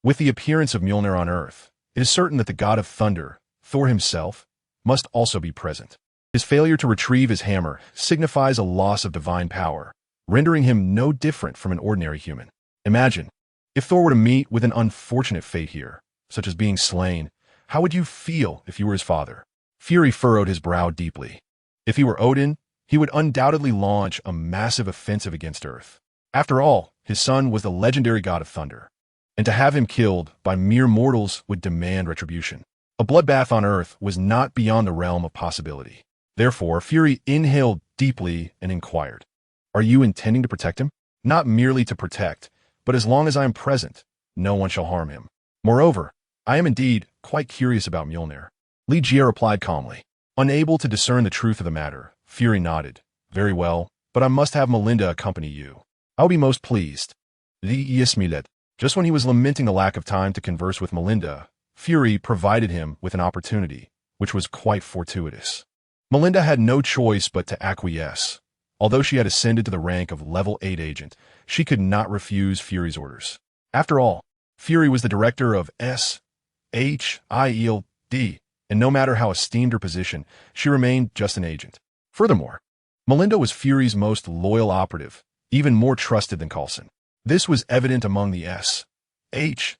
With the appearance of Mjolnir on Earth, it is certain that the god of thunder, Thor himself, must also be present. His failure to retrieve his hammer signifies a loss of divine power, rendering him no different from an ordinary human. Imagine, if Thor were to meet with an unfortunate fate here, such as being slain, how would you feel if you were his father? Fury furrowed his brow deeply. If he were Odin, he would undoubtedly launch a massive offensive against Earth. After all, his son was the legendary god of thunder. and to have him killed by mere mortals would demand retribution. A bloodbath on Earth was not beyond the realm of possibility. Therefore, Fury inhaled deeply and inquired, "Are you intending to protect him?" "Not merely to protect, but as long as I am present, no one shall harm him. Moreover, I am indeed quite curious about Mjolnir." Li Jie replied calmly. Unable to discern the truth of the matter, Fury nodded. "Very well, but I must have Melinda accompany you." "I will be most pleased." Li Jie smiled. Just when he was lamenting the lack of time to converse with Melinda, Fury provided him with an opportunity, which was quite fortuitous. Melinda had no choice but to acquiesce. Although she had ascended to the rank of level 8 agent, she could not refuse Fury's orders. After all, Fury was the director of SHIELD, and no matter how esteemed her position, she remained just an agent. Furthermore, Melinda was Fury's most loyal operative, even more trusted than Coulson. This was evident among the SHIELD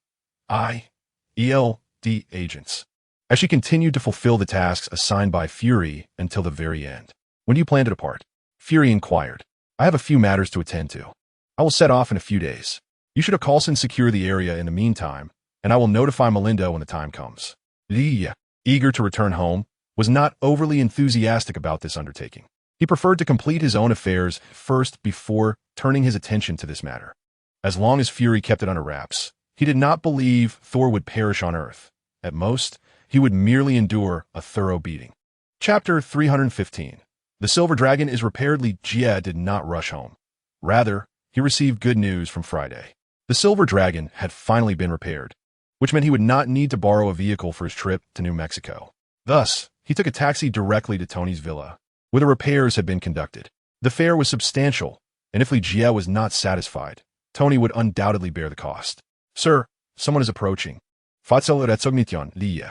agents, as she continued to fulfill the tasks assigned by Fury until the very end. "When do you plan to depart?" Fury inquired. "I have a few matters to attend to. I will set off in a few days. You should have Coulson secure the area in the meantime, and I will notify Melinda when the time comes." Li, eager to return home, was not overly enthusiastic about this undertaking. He preferred to complete his own affairs first before turning his attention to this matter. As long as Fury kept it under wraps, he did not believe Thor would perish on Earth. At most, he would merely endure a thorough beating. Chapter 315. The Silver Dragon is repaired. Li Jie did not rush home. Rather, he received good news from Friday. The Silver Dragon had finally been repaired, which meant he would not need to borrow a vehicle for his trip to New Mexico. Thus, he took a taxi directly to Tony's villa, where the repairs had been conducted. The fare was substantial, and if Li Jie was not satisfied, Tony would undoubtedly bear the cost. "Sir, someone is approaching." Fatzel Retsognityon Li.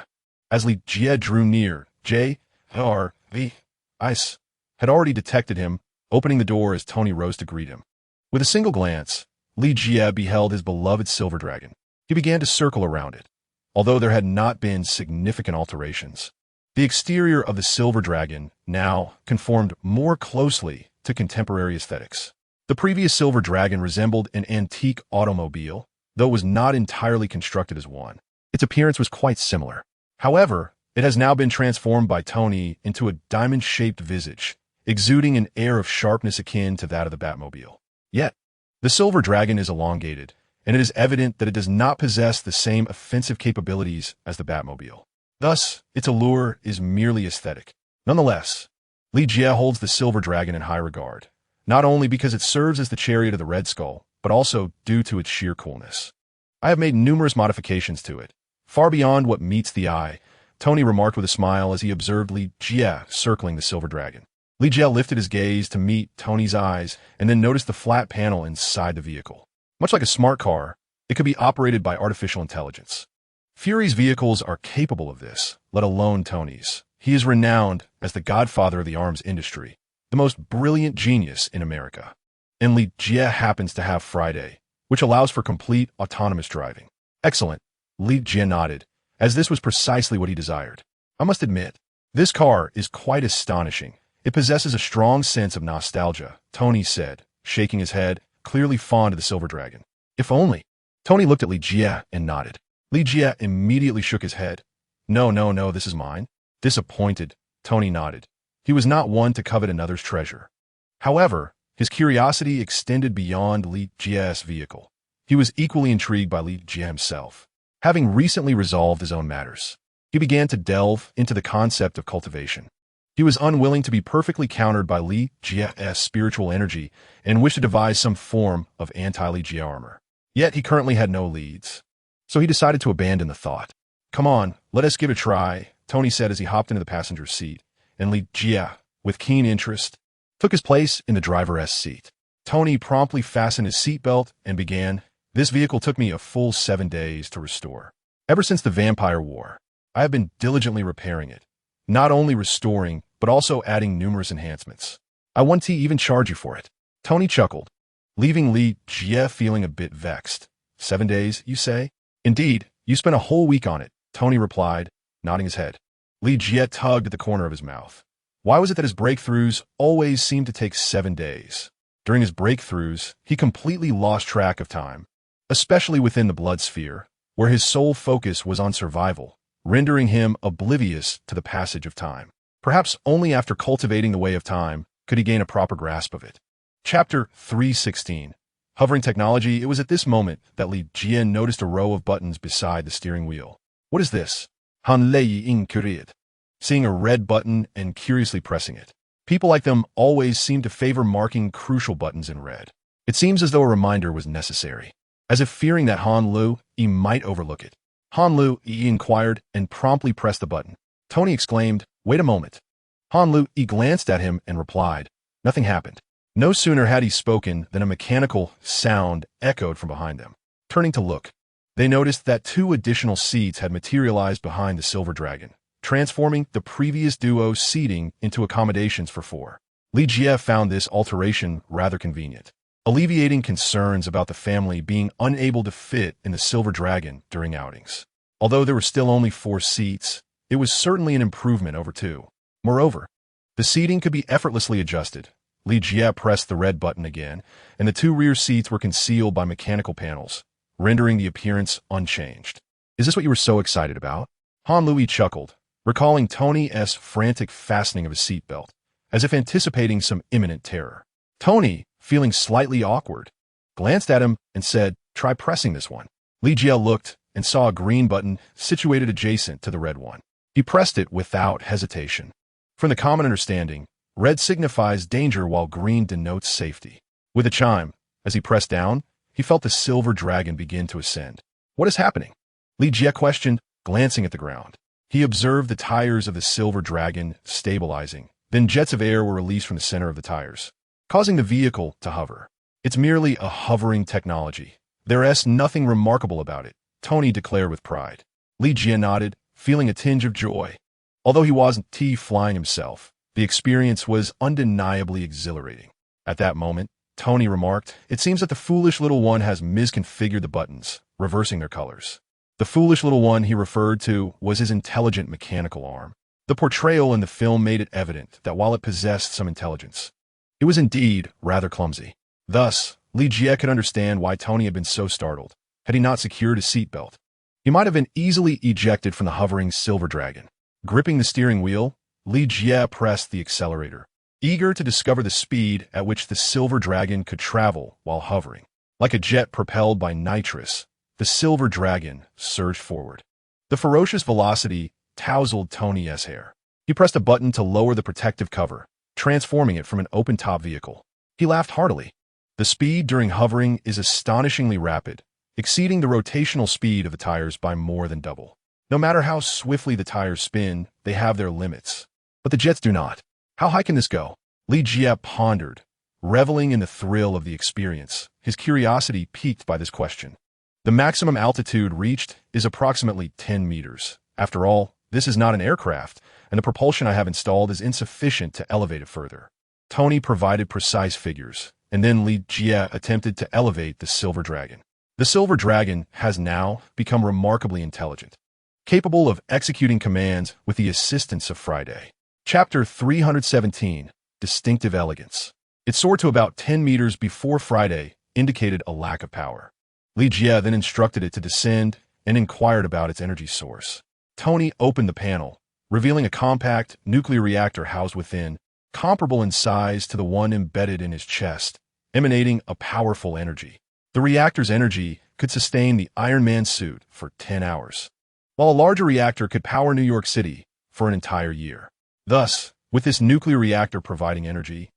As Li Jie drew near, J.R.V. Ice had already detected him, opening the door as Tony rose to greet him. With a single glance, Li Jie beheld his beloved Silver Dragon. He began to circle around it. Although there had not been significant alterations, the exterior of the Silver Dragon now conformed more closely to contemporary aesthetics. The previous Silver Dragon resembled an antique automobile, though it was not entirely constructed as one. Its appearance was quite similar. However, it has now been transformed by Tony into a diamond-shaped visage, exuding an air of sharpness akin to that of the Batmobile. Yet, the Silver Dragon is elongated, and it is evident that it does not possess the same offensive capabilities as the Batmobile. Thus, its allure is merely aesthetic. Nonetheless, Li Jie holds the Silver Dragon in high regard, not only because it serves as the chariot of the Red Skull, but also due to its sheer coolness. "I have made numerous modifications to it, far beyond what meets the eye," Tony remarked with a smile as he observed Li Jie circling the Silver Dragon. Li Jie lifted his gaze to meet Tony's eyes and then noticed the flat panel inside the vehicle. Much like a smart car, it could be operated by artificial intelligence. Fury's vehicles are capable of this, let alone Tony's. He is renowned as the godfather of the arms industry, the most brilliant genius in America. And Li Jie happens to have Friday, which allows for complete autonomous driving. Excellent, Li Jie nodded, as this was precisely what he desired. "I must admit, this car is quite astonishing. It possesses a strong sense of nostalgia," Tony said, shaking his head, clearly fond of the Silver Dragon. "If only." Tony looked at Li Jie and nodded. Li Jie immediately shook his head. No, this is mine." Disappointed, Tony nodded. He was not one to covet another's treasure. However, his curiosity extended beyond Li Jie's vehicle. He was equally intrigued by Li Jie himself. Having recently resolved his own matters, he began to delve into the concept of cultivation. He was unwilling to be perfectly countered by Li Jie's spiritual energy and wished to devise some form of anti-Li Jie armor. Yet he currently had no leads, so he decided to abandon the thought. "Come on, let us give it a try," Tony said as he hopped into the passenger seat, and Li Jie, with keen interest, took his place in the driver's seat. Tony promptly fastened his seatbelt and began. "This vehicle took me a full 7 days to restore. Ever since the Vampire War, I have been diligently repairing it, not only restoring, but also adding numerous enhancements. I want to even charge you for it." Tony chuckled, leaving Li Jie feeling a bit vexed. 7 days, you say?" "Indeed, you spent a whole week on it," Tony replied, nodding his head. Li Jie tugged at the corner of his mouth. Why was it that his breakthroughs always seemed to take 7 days? During his breakthroughs, he completely lost track of time. especially within the blood sphere, where his sole focus was on survival, rendering him oblivious to the passage of time. Perhaps only after cultivating the way of time could he gain a proper grasp of it. Chapter 316. Hovering technology. It was at this moment that Li Jie noticed a row of buttons beside the steering wheel. What is this? Han Lei incuried, seeing a red button and curiously pressing it. People like them always seem to favor marking crucial buttons in red. It seems as though a reminder was necessary, as if fearing that Han Lu Yi might overlook it. Han Lu Yi inquired and promptly pressed the button. Tony exclaimed, "Wait a moment." Han Lu Yi glanced at him and replied, "Nothing happened." No sooner had he spoken than a mechanical sound echoed from behind them. Turning to look, they noticed that 2 additional seats had materialized behind the Silver Dragon, transforming the previous duo's seating into accommodations for 4. Li Jie found this alteration rather convenient, alleviating concerns about the family being unable to fit in the Silver Dragon during outings. Although there were still only 4 seats, it was certainly an improvement over 2. Moreover, the seating could be effortlessly adjusted. Li Jie pressed the red button again, and the 2 rear seats were concealed by mechanical panels, rendering the appearance unchanged. "Is this what you were so excited about?" Han Lu Yi chuckled, recalling Tony's frantic fastening of his seatbelt, as if anticipating some imminent terror. Tony, feeling slightly awkward, glanced at him and said, "Try pressing this one." Li Jie looked and saw a green button situated adjacent to the red one. He pressed it without hesitation. From the common understanding, red signifies danger while green denotes safety. With a chime, as he pressed down, he felt the Silver Dragon begin to ascend. "What is happening?" Li Jie questioned, glancing at the ground. He observed the tires of the Silver Dragon stabilizing. Then jets of air were released from the center of the tires, causing the vehicle to hover. "It's merely a hovering technology. There's nothing remarkable about it," Tony declared with pride. Li Jie nodded, feeling a tinge of joy. Although he wasn't flying himself, the experience was undeniably exhilarating. At that moment, Tony remarked, "It seems that the foolish little one has misconfigured the buttons, reversing their colors." The foolish little one he referred to was his intelligent mechanical arm. The portrayal in the film made it evident that while it possessed some intelligence, it was indeed rather clumsy. Thus, Li Jie could understand why Tony had been so startled. Had he not secured his seatbelt, he might have been easily ejected from the hovering Silver Dragon. Gripping the steering wheel, Li Jie pressed the accelerator, eager to discover the speed at which the Silver Dragon could travel while hovering. Like a jet propelled by nitrous, the Silver Dragon surged forward. The ferocious velocity tousled Tony's hair. He pressed a button to lower the protective cover, transforming it from an open-top vehicle. He laughed heartily. The speed during hovering is astonishingly rapid, exceeding the rotational speed of the tires by more than double. No matter how swiftly the tires spin, they have their limits. But the jets do not. How high can this go? Li Jie pondered, reveling in the thrill of the experience, his curiosity piqued by this question. The maximum altitude reached is approximately 10 meters. After all, this is not an aircraft, and the propulsion I have installed is insufficient to elevate it further. Tony provided precise figures, and then Li Jie attempted to elevate the Silver Dragon. The Silver Dragon has now become remarkably intelligent, capable of executing commands with the assistance of Friday. Chapter 317. Distinctive Elegance. It soared to about 10 meters before Friday indicated a lack of power. Li Jie then instructed it to descend and inquired about its energy source. Tony opened the panel, revealing a compact nuclear reactor housed within, comparable in size to the one embedded in his chest, emanating a powerful energy. The reactor's energy could sustain the Iron Man suit for 10 hours, while a larger reactor could power New York City for an entire year. Thus, with this nuclear reactor providing energy,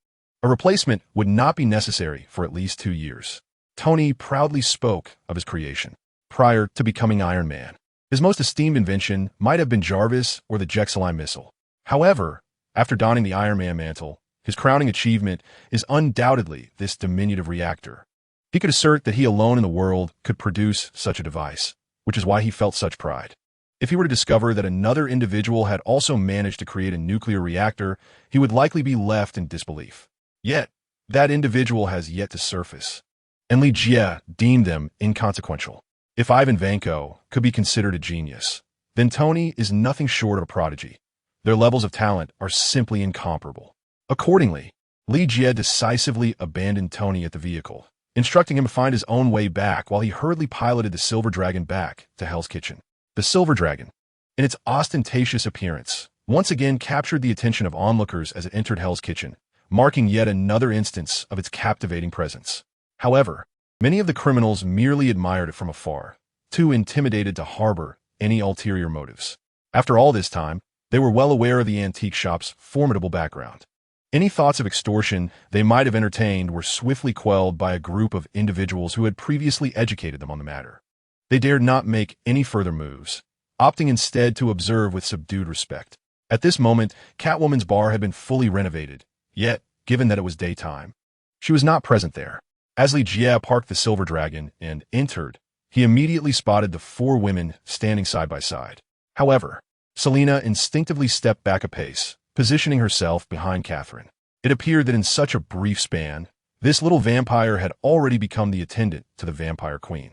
a replacement would not be necessary for at least 2 years. Tony proudly spoke of his creation. Prior to becoming Iron Man, his most esteemed invention might have been Jarvis or the Jexaline missile. However, after donning the Iron Man mantle, his crowning achievement is undoubtedly this diminutive reactor. He could assert that he alone in the world could produce such a device, which is why he felt such pride. If he were to discover that another individual had also managed to create a nuclear reactor, he would likely be left in disbelief. Yet, that individual has yet to surface, and Li Jie deemed them inconsequential. If Ivan Vanko could be considered a genius, then Tony is nothing short of a prodigy. Their levels of talent are simply incomparable. Accordingly, Li Jie decisively abandoned Tony at the vehicle, instructing him to find his own way back while he hurriedly piloted the Silver Dragon back to Hell's Kitchen. The Silver Dragon, in its ostentatious appearance, once again captured the attention of onlookers as it entered Hell's Kitchen, marking yet another instance of its captivating presence. However, many of the criminals merely admired it from afar, too intimidated to harbor any ulterior motives. After all this time, they were well aware of the antique shop's formidable background. Any thoughts of extortion they might have entertained were swiftly quelled by a group of individuals who had previously educated them on the matter. They dared not make any further moves, opting instead to observe with subdued respect. At this moment, Catwoman's bar had been fully renovated, yet, given that it was daytime, she was not present there. As Li Jie parked the Silver Dragon and entered, he immediately spotted the four women standing side by side. However, Selina instinctively stepped back a pace, positioning herself behind Catherine. It appeared that in such a brief span, this little vampire had already become the attendant to the Vampire Queen.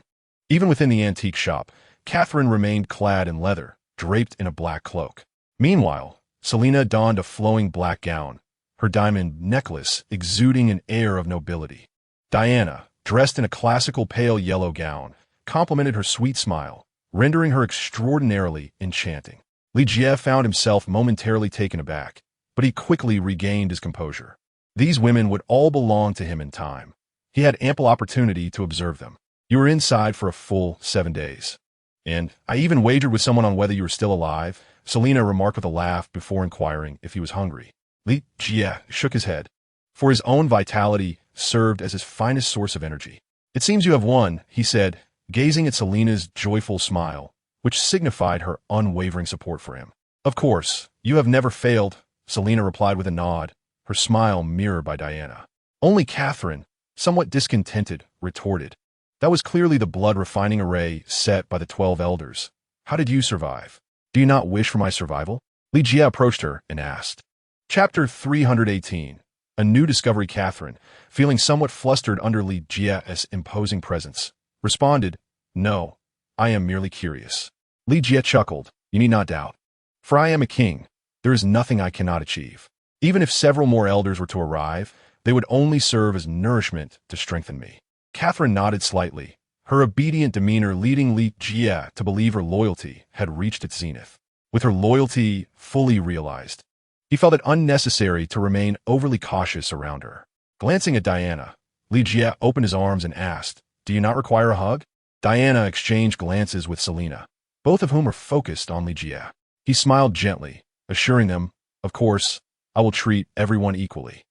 Even within the antique shop, Catherine remained clad in leather, draped in a black cloak. Meanwhile, Selina donned a flowing black gown, her diamond necklace exuding an air of nobility. Diana, dressed in a classical pale yellow gown, complemented her sweet smile, rendering her extraordinarily enchanting. Li Jie found himself momentarily taken aback, but he quickly regained his composure. These women would all belong to him in time. He had ample opportunity to observe them. You were inside for a full 7 days. And I even wagered with someone on whether you were still alive, Selina remarked with a laugh before inquiring if he was hungry. Li Jie shook his head, for his own vitality served as his finest source of energy. It seems you have won, he said, gazing at Selina's joyful smile, which signified her unwavering support for him. Of course, you have never failed, Selina replied with a nod, her smile mirrored by Diana. Only Catherine, somewhat discontented, retorted. That was clearly the blood-refining array set by the 12 elders. How did you survive? Do you not wish for my survival? Li Jie approached her and asked. Chapter 318. A new discovery. Catherine, feeling somewhat flustered under Li Jie's imposing presence, responded, No, I am merely curious. Li Jie chuckled. You need not doubt. For I am a king. There is nothing I cannot achieve. Even if several more elders were to arrive, they would only serve as nourishment to strengthen me. Catherine nodded slightly, her obedient demeanor leading Li Jie to believe her loyalty had reached its zenith. With her loyalty fully realized, he felt it unnecessary to remain overly cautious around her. Glancing at Diana, Li Jie opened his arms and asked, Do you not require a hug? Diana exchanged glances with Selina, both of whom were focused on Li Jie. He smiled gently, assuring them, Of course, I will treat everyone equally.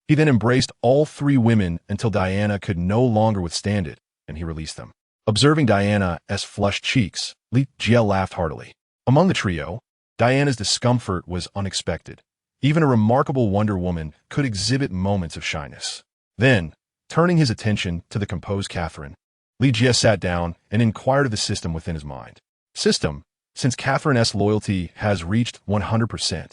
He then embraced all three women until Diana could no longer withstand it, and he released them. Observing Diana's flushed cheeks, Li Jie laughed heartily. Among the trio, Diana's discomfort was unexpected. Even a remarkable Wonder Woman could exhibit moments of shyness. Then, turning his attention to the composed Catherine, Li Jie sat down and inquired of the system within his mind. System, since Catherine's loyalty has reached 100%,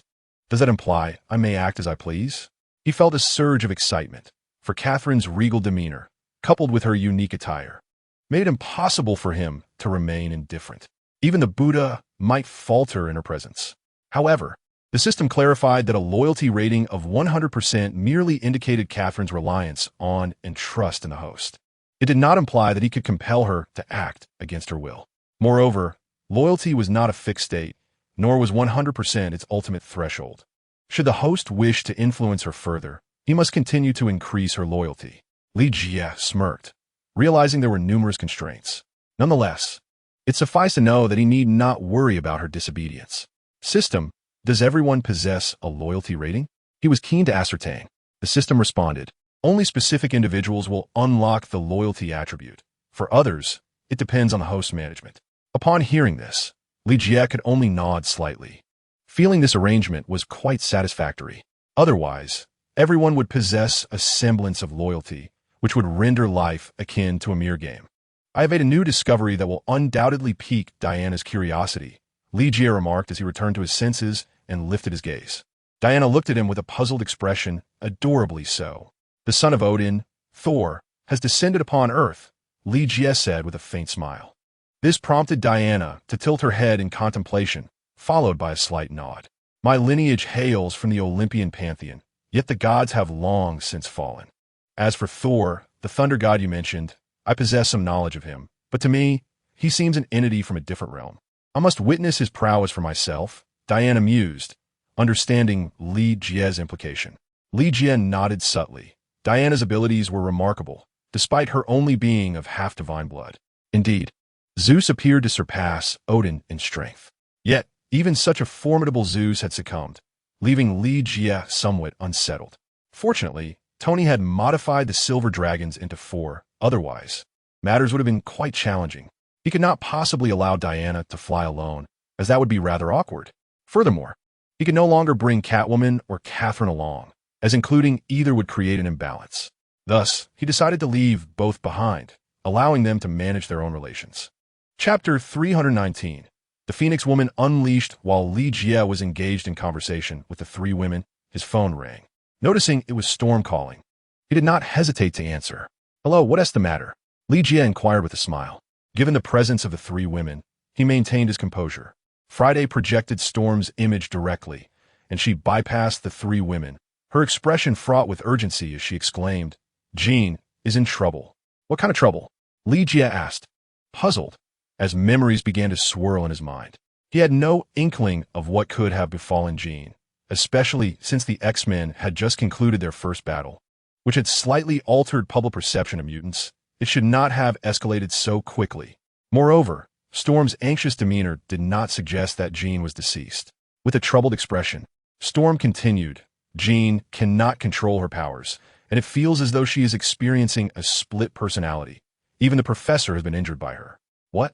does that imply I may act as I please? He felt a surge of excitement, for Catherine's regal demeanor, coupled with her unique attire, made it impossible for him to remain indifferent. Even the Buddha might falter in her presence. However, the system clarified that a loyalty rating of 100% merely indicated Catherine's reliance on and trust in the host. It did not imply that he could compel her to act against her will. Moreover, loyalty was not a fixed state, nor was 100% its ultimate threshold. Should the host wish to influence her further, he must continue to increase her loyalty. Li Jie smirked, realizing there were numerous constraints. Nonetheless, it sufficed to know that he need not worry about her disobedience. System, does everyone possess a loyalty rating? He was keen to ascertain. The system responded, Only specific individuals will unlock the loyalty attribute. For others, it depends on the host's management. Upon hearing this, Li Jie could only nod slightly, feeling this arrangement was quite satisfactory. Otherwise, everyone would possess a semblance of loyalty, which would render life akin to a mere game. I have made a new discovery that will undoubtedly pique Diana's curiosity, Li Jie remarked as he returned to his senses and lifted his gaze. Diana looked at him with a puzzled expression, adorably so. The son of Odin, Thor, has descended upon Earth, Li Jie said with a faint smile. This prompted Diana to tilt her head in contemplation, followed by a slight nod. My lineage hails from the Olympian pantheon, yet the gods have long since fallen. As for Thor, the thunder god you mentioned, I possess some knowledge of him, but to me, he seems an entity from a different realm. I must witness his prowess for myself, Diana mused, understanding Li Jie's implication. Li Jie nodded subtly. Diana's abilities were remarkable, despite her only being of half-divine blood. Indeed, Zeus appeared to surpass Odin in strength. Yet, even such a formidable Zeus had succumbed, leaving Li Jie somewhat unsettled. Fortunately, Tony had modified the silver dragons into 4, otherwise, matters would have been quite challenging. He could not possibly allow Diana to fly alone, as that would be rather awkward. Furthermore, he could no longer bring Catwoman or Catherine along, as including either would create an imbalance. Thus, he decided to leave both behind, allowing them to manage their own relations. Chapter 319. The Phoenix Woman unleashed. While Li Jie was engaged in conversation with the 3 women, his phone rang. Noticing it was Storm calling, he did not hesitate to answer. "Hello, what's the matter?" Li Jie inquired with a smile. Given the presence of the 3 women, he maintained his composure. Friday projected Storm's image directly, and she bypassed the 3 women, her expression fraught with urgency as she exclaimed, "Jean is in trouble." "What kind of trouble?" Li Jie asked, puzzled, as memories began to swirl in his mind. He had no inkling of what could have befallen Jean, especially since the X-Men had just concluded their first battle, which had slightly altered public perception of mutants. It should not have escalated so quickly. Moreover, Storm's anxious demeanor did not suggest that Jean was deceased. With a troubled expression, Storm continued, "Jean cannot control her powers, and it feels as though she is experiencing a split personality. Even the professor has been injured by her." "What?"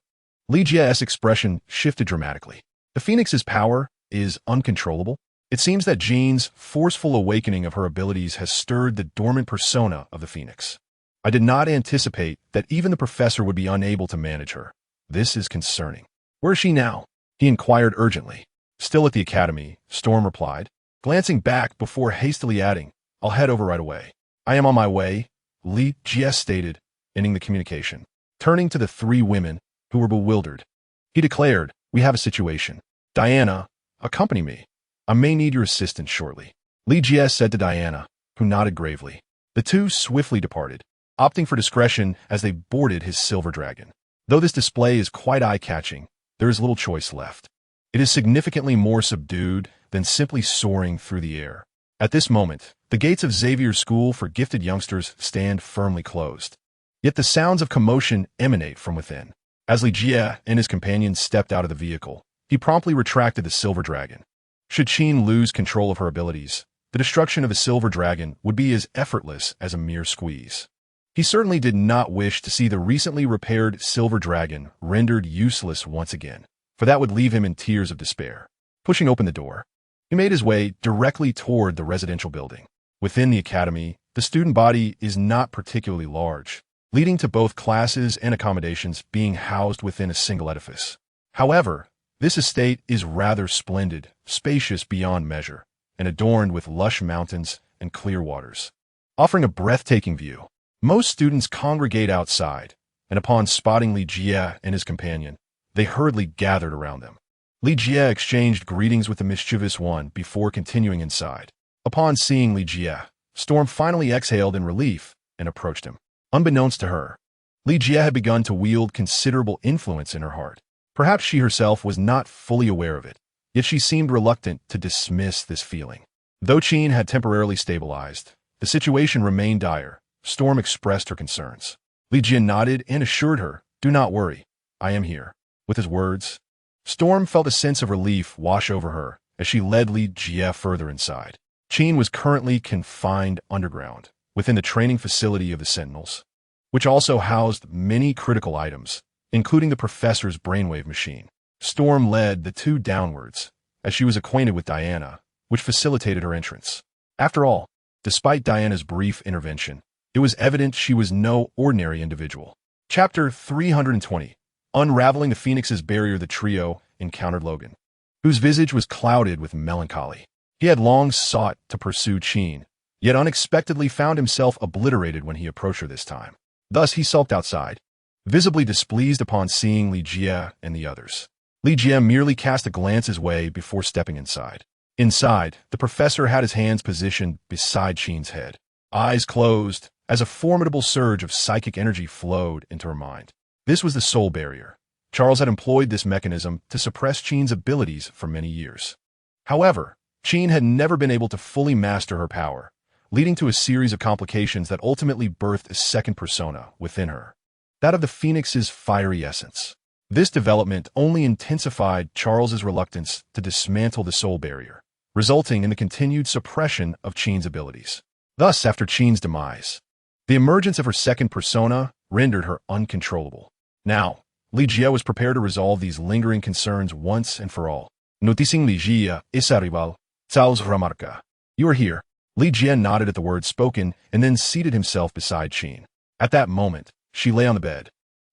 Li Jie's expression shifted dramatically. "The Phoenix's power is uncontrollable? It seems that Jean's forceful awakening of her abilities has stirred the dormant persona of the Phoenix. I did not anticipate that even the professor would be unable to manage her. This is concerning." "Where is she now?" he inquired urgently. "Still at the academy," Storm replied, glancing back before hastily adding, "I'll head over right away." "I am on my way," Li Jie stated, ending the communication. Turning to the 3 women, who were bewildered, he declared, "We have a situation. Diana, accompany me. I may need your assistance shortly." Li Jie said to Diana, who nodded gravely. The 2 swiftly departed, opting for discretion as they boarded his silver dragon. Though this display is quite eye-catching, there is little choice left. It is significantly more subdued than simply soaring through the air. At this moment, the gates of Xavier's School for Gifted Youngsters stand firmly closed. Yet the sounds of commotion emanate from within. As Li Jie and his companions stepped out of the vehicle, he promptly retracted the silver dragon. Should Jean lose control of her abilities, the destruction of a silver dragon would be as effortless as a mere squeeze. He certainly did not wish to see the recently repaired silver dragon rendered useless once again, for that would leave him in tears of despair. Pushing open the door, he made his way directly toward the residential building. Within the academy, the student body is not particularly large, leading to both classes and accommodations being housed within a single edifice. However, this estate is rather splendid, spacious beyond measure, and adorned with lush mountains and clear waters, offering a breathtaking view. Most students congregate outside, and upon spotting Li Jie and his companion, they hurriedly gathered around them. Li Jie exchanged greetings with the mischievous one before continuing inside. Upon seeing Li Jie, Storm finally exhaled in relief and approached him. Unbeknownst to her, Li Jie had begun to wield considerable influence in her heart. Perhaps she herself was not fully aware of it, yet she seemed reluctant to dismiss this feeling. Though Jean had temporarily stabilized, the situation remained dire. Storm expressed her concerns. Li Jie nodded and assured her, "Do not worry, I am here." With his words, Storm felt a sense of relief wash over her as she led Li Jie further inside. Jean was currently confined underground, within the training facility of the Sentinels, which also housed many critical items, including the professor's brainwave machine. Storm led the 2 downwards, as she was acquainted with Diana, which facilitated her entrance. After all, despite Diana's brief intervention, it was evident she was no ordinary individual. Chapter 320. Unraveling the Phoenix's barrier, the trio encountered Logan, whose visage was clouded with melancholy. He had long sought to pursue Jean, yet unexpectedly found himself obliterated when he approached her this time. Thus he sulked outside, visibly displeased upon seeing Li Jie and the others. Li Jie merely cast a glance his way before stepping inside. Inside, the professor had his hands positioned beside Jean's head. Eyes closed, as a formidable surge of psychic energy flowed into her mind. This was the soul barrier. Charles had employed this mechanism to suppress Qin's abilities for many years. However, Qin had never been able to fully master her power, leading to a series of complications that ultimately birthed a second persona within her, that of the Phoenix's fiery essence. This development only intensified Charles's reluctance to dismantle the soul barrier, resulting in the continued suppression of Qin's abilities. Thus, after Qin's demise, the emergence of her second persona rendered her uncontrollable. Now, Li Jie was prepared to resolve these lingering concerns once and for all. Noticing Li Jie es arrival, Caos remarca. You are here. Li Jie nodded at the words spoken and then seated himself beside Qin. At that moment, she lay on the bed,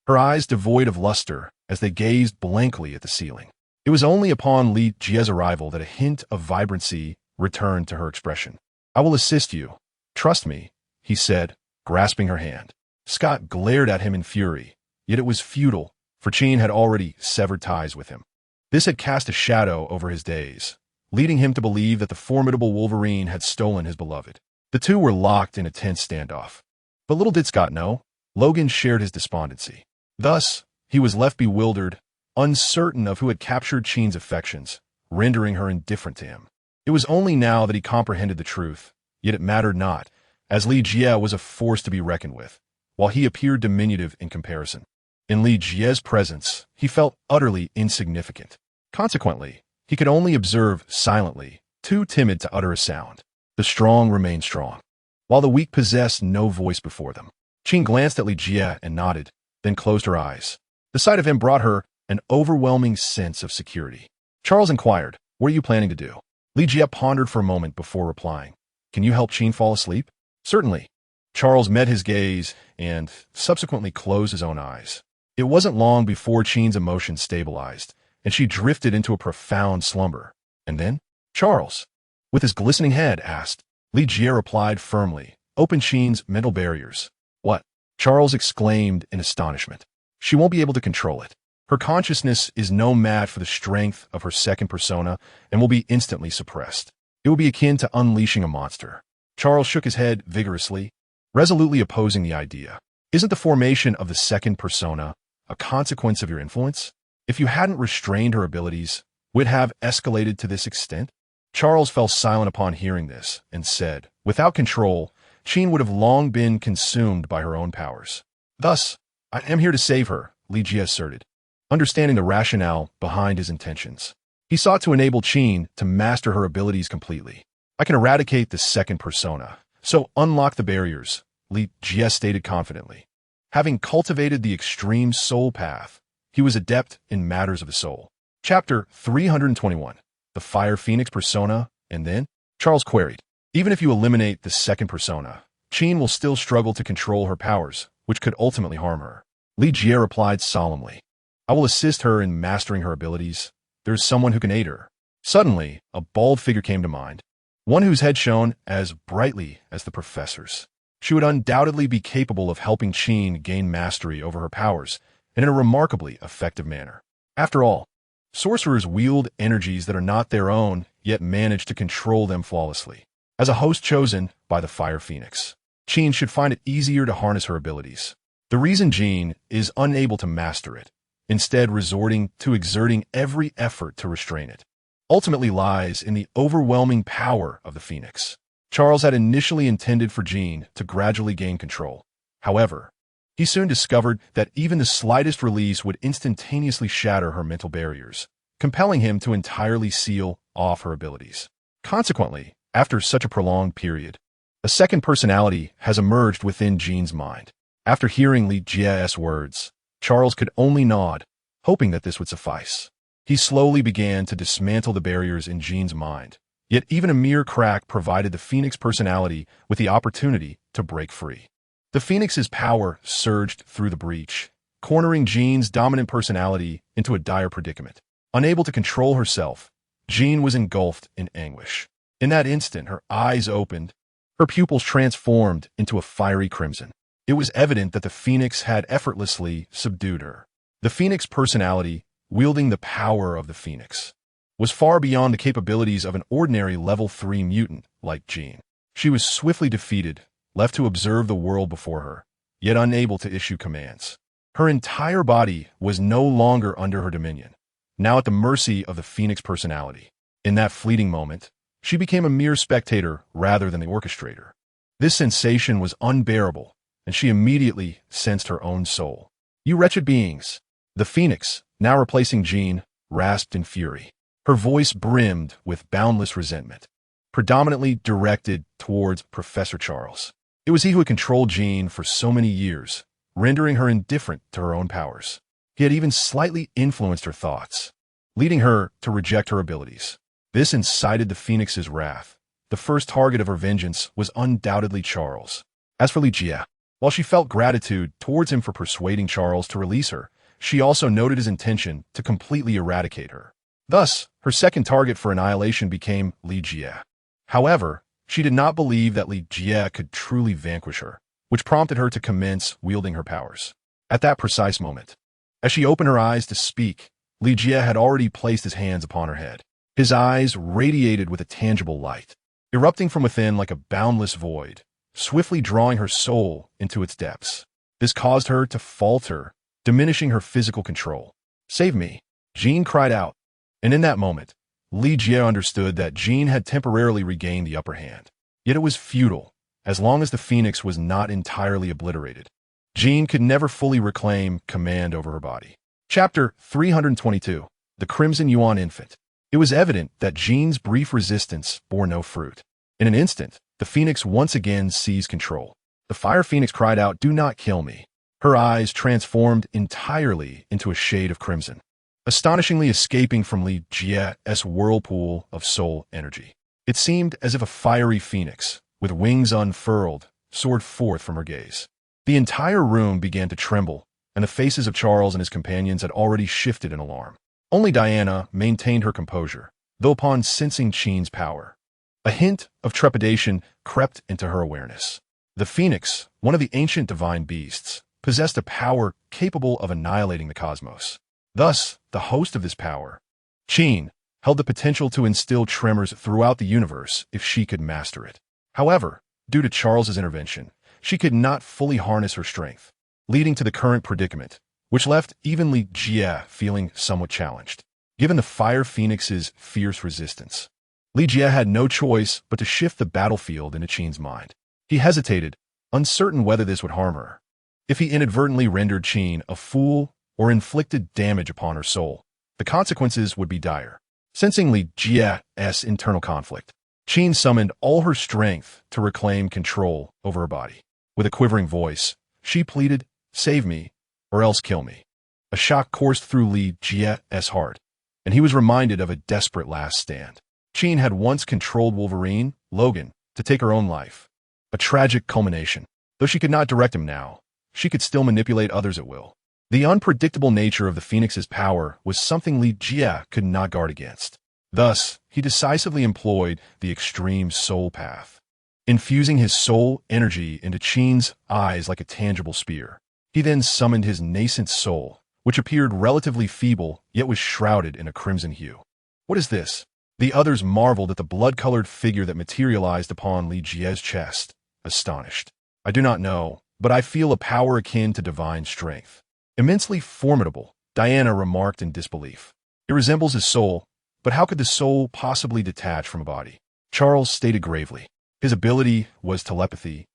her eyes devoid of luster as they gazed blankly at the ceiling. It was only upon Li Jie's arrival that a hint of vibrancy returned to her expression. I will assist you. Trust me, he said, grasping her hand. Scott glared at him in fury, yet it was futile, for Qin had already severed ties with him. This had cast a shadow over his days, leading him to believe that the formidable Wolverine had stolen his beloved. The two were locked in a tense standoff. But little did Scott know, Logan shared his despondency. Thus, he was left bewildered, uncertain of who had captured Qin's affections, rendering her indifferent to him. It was only now that he comprehended the truth, yet it mattered not, as Li Jie was a force to be reckoned with, while he appeared diminutive in comparison. In Li Jie's presence, he felt utterly insignificant. Consequently, he could only observe silently, too timid to utter a sound. The strong remained strong, while the weak possessed no voice before them. Qin glanced at Li Jie and nodded, then closed her eyes. The sight of him brought her an overwhelming sense of security. Charles inquired, "What are you planning to do?" Li Jie pondered for a moment before replying, "Can you help Qin fall asleep?" "Certainly." Charles met his gaze and subsequently closed his own eyes. It wasn't long before Qin's emotions stabilized, and she drifted into a profound slumber. And then, Charles, with his glistening head, asked. Li Jie replied firmly, "Open Qin's mental barriers." "What?" Charles exclaimed in astonishment. "She won't be able to control it. Her consciousness is no match for the strength of her second persona and will be instantly suppressed. It will be akin to unleashing a monster." Charles shook his head vigorously, resolutely opposing the idea. "Isn't the formation of the second persona a consequence of your influence? If you hadn't restrained her abilities, would it have escalated to this extent?" Charles fell silent upon hearing this and said, "Without control, Qin would have long been consumed by her own powers. Thus, I am here to save her," Li Jie asserted, understanding the rationale behind his intentions. He sought to enable Qin to master her abilities completely. "I can eradicate the second persona, so unlock the barriers," Li Jie stated confidently. Having cultivated the extreme soul path, he was adept in matters of the soul. Chapter 321, The Fire Phoenix Persona, and then? Charles queried. "Even if you eliminate the second persona, Qin will still struggle to control her powers, which could ultimately harm her." Li Jie replied solemnly, "I will assist her in mastering her abilities. There is someone who can aid her." Suddenly, a bald figure came to mind, one whose head shone as brightly as the professor's. She would undoubtedly be capable of helping Qin gain mastery over her powers, and in a remarkably effective manner. After all, sorcerers wield energies that are not their own, yet manage to control them flawlessly. As a host chosen by the Fire Phoenix, Qin should find it easier to harness her abilities. The reason Qin is unable to master it, instead resorting to exerting every effort to restrain it, ultimately lies in the overwhelming power of the Phoenix. Charles had initially intended for Qin to gradually gain control. However, he soon discovered that even the slightest release would instantaneously shatter her mental barriers, compelling him to entirely seal off her abilities. Consequently, after such a prolonged period, a second personality has emerged within Qin's mind. After hearing Li Jie's words, Charles could only nod, hoping that this would suffice. He slowly began to dismantle the barriers in Qin's mind, yet even a mere crack provided the Phoenix personality with the opportunity to break free. The Phoenix's power surged through the breach, cornering Qin's dominant personality into a dire predicament. Unable to control herself, Qin was engulfed in anguish. In that instant, her eyes opened, her pupils transformed into a fiery crimson. It was evident that the Phoenix had effortlessly subdued her. The Phoenix personality, wielding the power of the Phoenix, was far beyond the capabilities of an ordinary level 3 mutant like Qin. She was swiftly defeated, left to observe the world before her, yet unable to issue commands. Her entire body was no longer under her dominion, now at the mercy of the Phoenix personality. In that fleeting moment, she became a mere spectator rather than the orchestrator. This sensation was unbearable, and she immediately sensed her own soul. "You wretched beings!" The Phoenix, now replacing Jean, rasped in fury. Her voice brimmed with boundless resentment, predominantly directed towards Professor Charles. It was he who had controlled Jean for so many years, rendering her indifferent to her own powers. He had even slightly influenced her thoughts, leading her to reject her abilities. This incited the Phoenix's wrath. The first target of her vengeance was undoubtedly Charles. As for Li Jie, while she felt gratitude towards him for persuading Charles to release her, she also noted his intention to completely eradicate her. Thus, her second target for annihilation became Li Jie. However, she did not believe that Li Jie could truly vanquish her, which prompted her to commence wielding her powers. At that precise moment, as she opened her eyes to speak, Li Jie had already placed his hands upon her head. His eyes radiated with a tangible light, erupting from within like a boundless void, swiftly drawing her soul into its depths. This caused her to falter, diminishing her physical control. "Save me!" Jean cried out, and in that moment, Li Jie understood that Jean had temporarily regained the upper hand. Yet it was futile, as long as the Phoenix was not entirely obliterated. Jean could never fully reclaim command over her body. Chapter 322. The Crimson Yuan Infant. It was evident that Jean's brief resistance bore no fruit. In an instant, the Phoenix once again seized control. The Fire Phoenix cried out, "Do not kill me." Her eyes transformed entirely into a shade of crimson, astonishingly escaping from Li Jie's whirlpool of soul energy. It seemed as if a fiery phoenix, with wings unfurled, soared forth from her gaze. The entire room began to tremble, and the faces of Charles and his companions had already shifted in alarm. Only Diana maintained her composure, though upon sensing Qin's power, a hint of trepidation crept into her awareness. The Phoenix, one of the ancient divine beasts, possessed a power capable of annihilating the cosmos. Thus, the host of this power, Qin, held the potential to instill tremors throughout the universe if she could master it. However, due to Charles's intervention, she could not fully harness her strength, leading to the current predicament, which left even Li Jie feeling somewhat challenged. Given the Fire Phoenix's fierce resistance, Li Jie had no choice but to shift the battlefield into Qin's mind. He hesitated, uncertain whether this would harm her. If he inadvertently rendered Qin a fool or inflicted damage upon her soul, the consequences would be dire. Sensing Li Jie's internal conflict, Qin summoned all her strength to reclaim control over her body. With a quivering voice, she pleaded, "Save me, or else kill me." A shock coursed through Li Jie's heart, and he was reminded of a desperate last stand. Qin had once controlled Wolverine, Logan, to take her own life. A tragic culmination. Though she could not direct him now, she could still manipulate others at will. The unpredictable nature of the Phoenix's power was something Li Jie could not guard against. Thus, he decisively employed the extreme soul path, infusing his soul energy into Qin's eyes like a tangible spear. He then summoned his nascent soul, which appeared relatively feeble yet was shrouded in a crimson hue. "What is this?" The others marveled at the blood-colored figure that materialized upon Li Jie's chest, astonished. "I do not know, but I feel a power akin to divine strength. Immensely formidable," Diana remarked in disbelief. "It resembles his soul, but how could the soul possibly detach from a body?" Charles stated gravely. His ability was telepathy,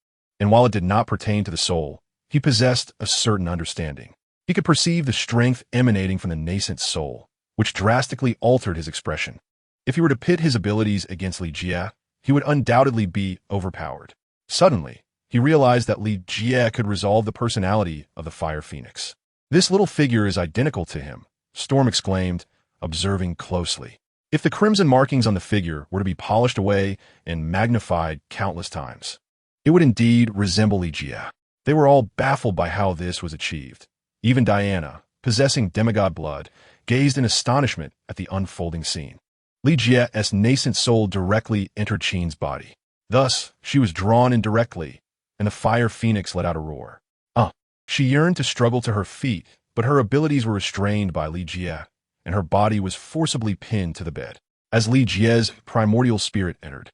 and while it did not pertain to the soul, he possessed a certain understanding. He could perceive the strength emanating from the nascent soul, which drastically altered his expression. If he were to pit his abilities against Li Jie, he would undoubtedly be overpowered. Suddenly, he realized that Li Jie could resolve the personality of the Fire Phoenix. "This little figure is identical to him," Storm exclaimed, observing closely. If the crimson markings on the figure were to be polished away and magnified countless times, it would indeed resemble Li Jie. They were all baffled by how this was achieved. Even Diana, possessing demigod blood, gazed in astonishment at the unfolding scene. Li Jie's nascent soul directly entered Qin's body. Thus, she was drawn in directly, and the Fire Phoenix let out a roar. She yearned to struggle to her feet, but her abilities were restrained by Li Jie, and her body was forcibly pinned to the bed. As Li Jie's primordial spirit entered,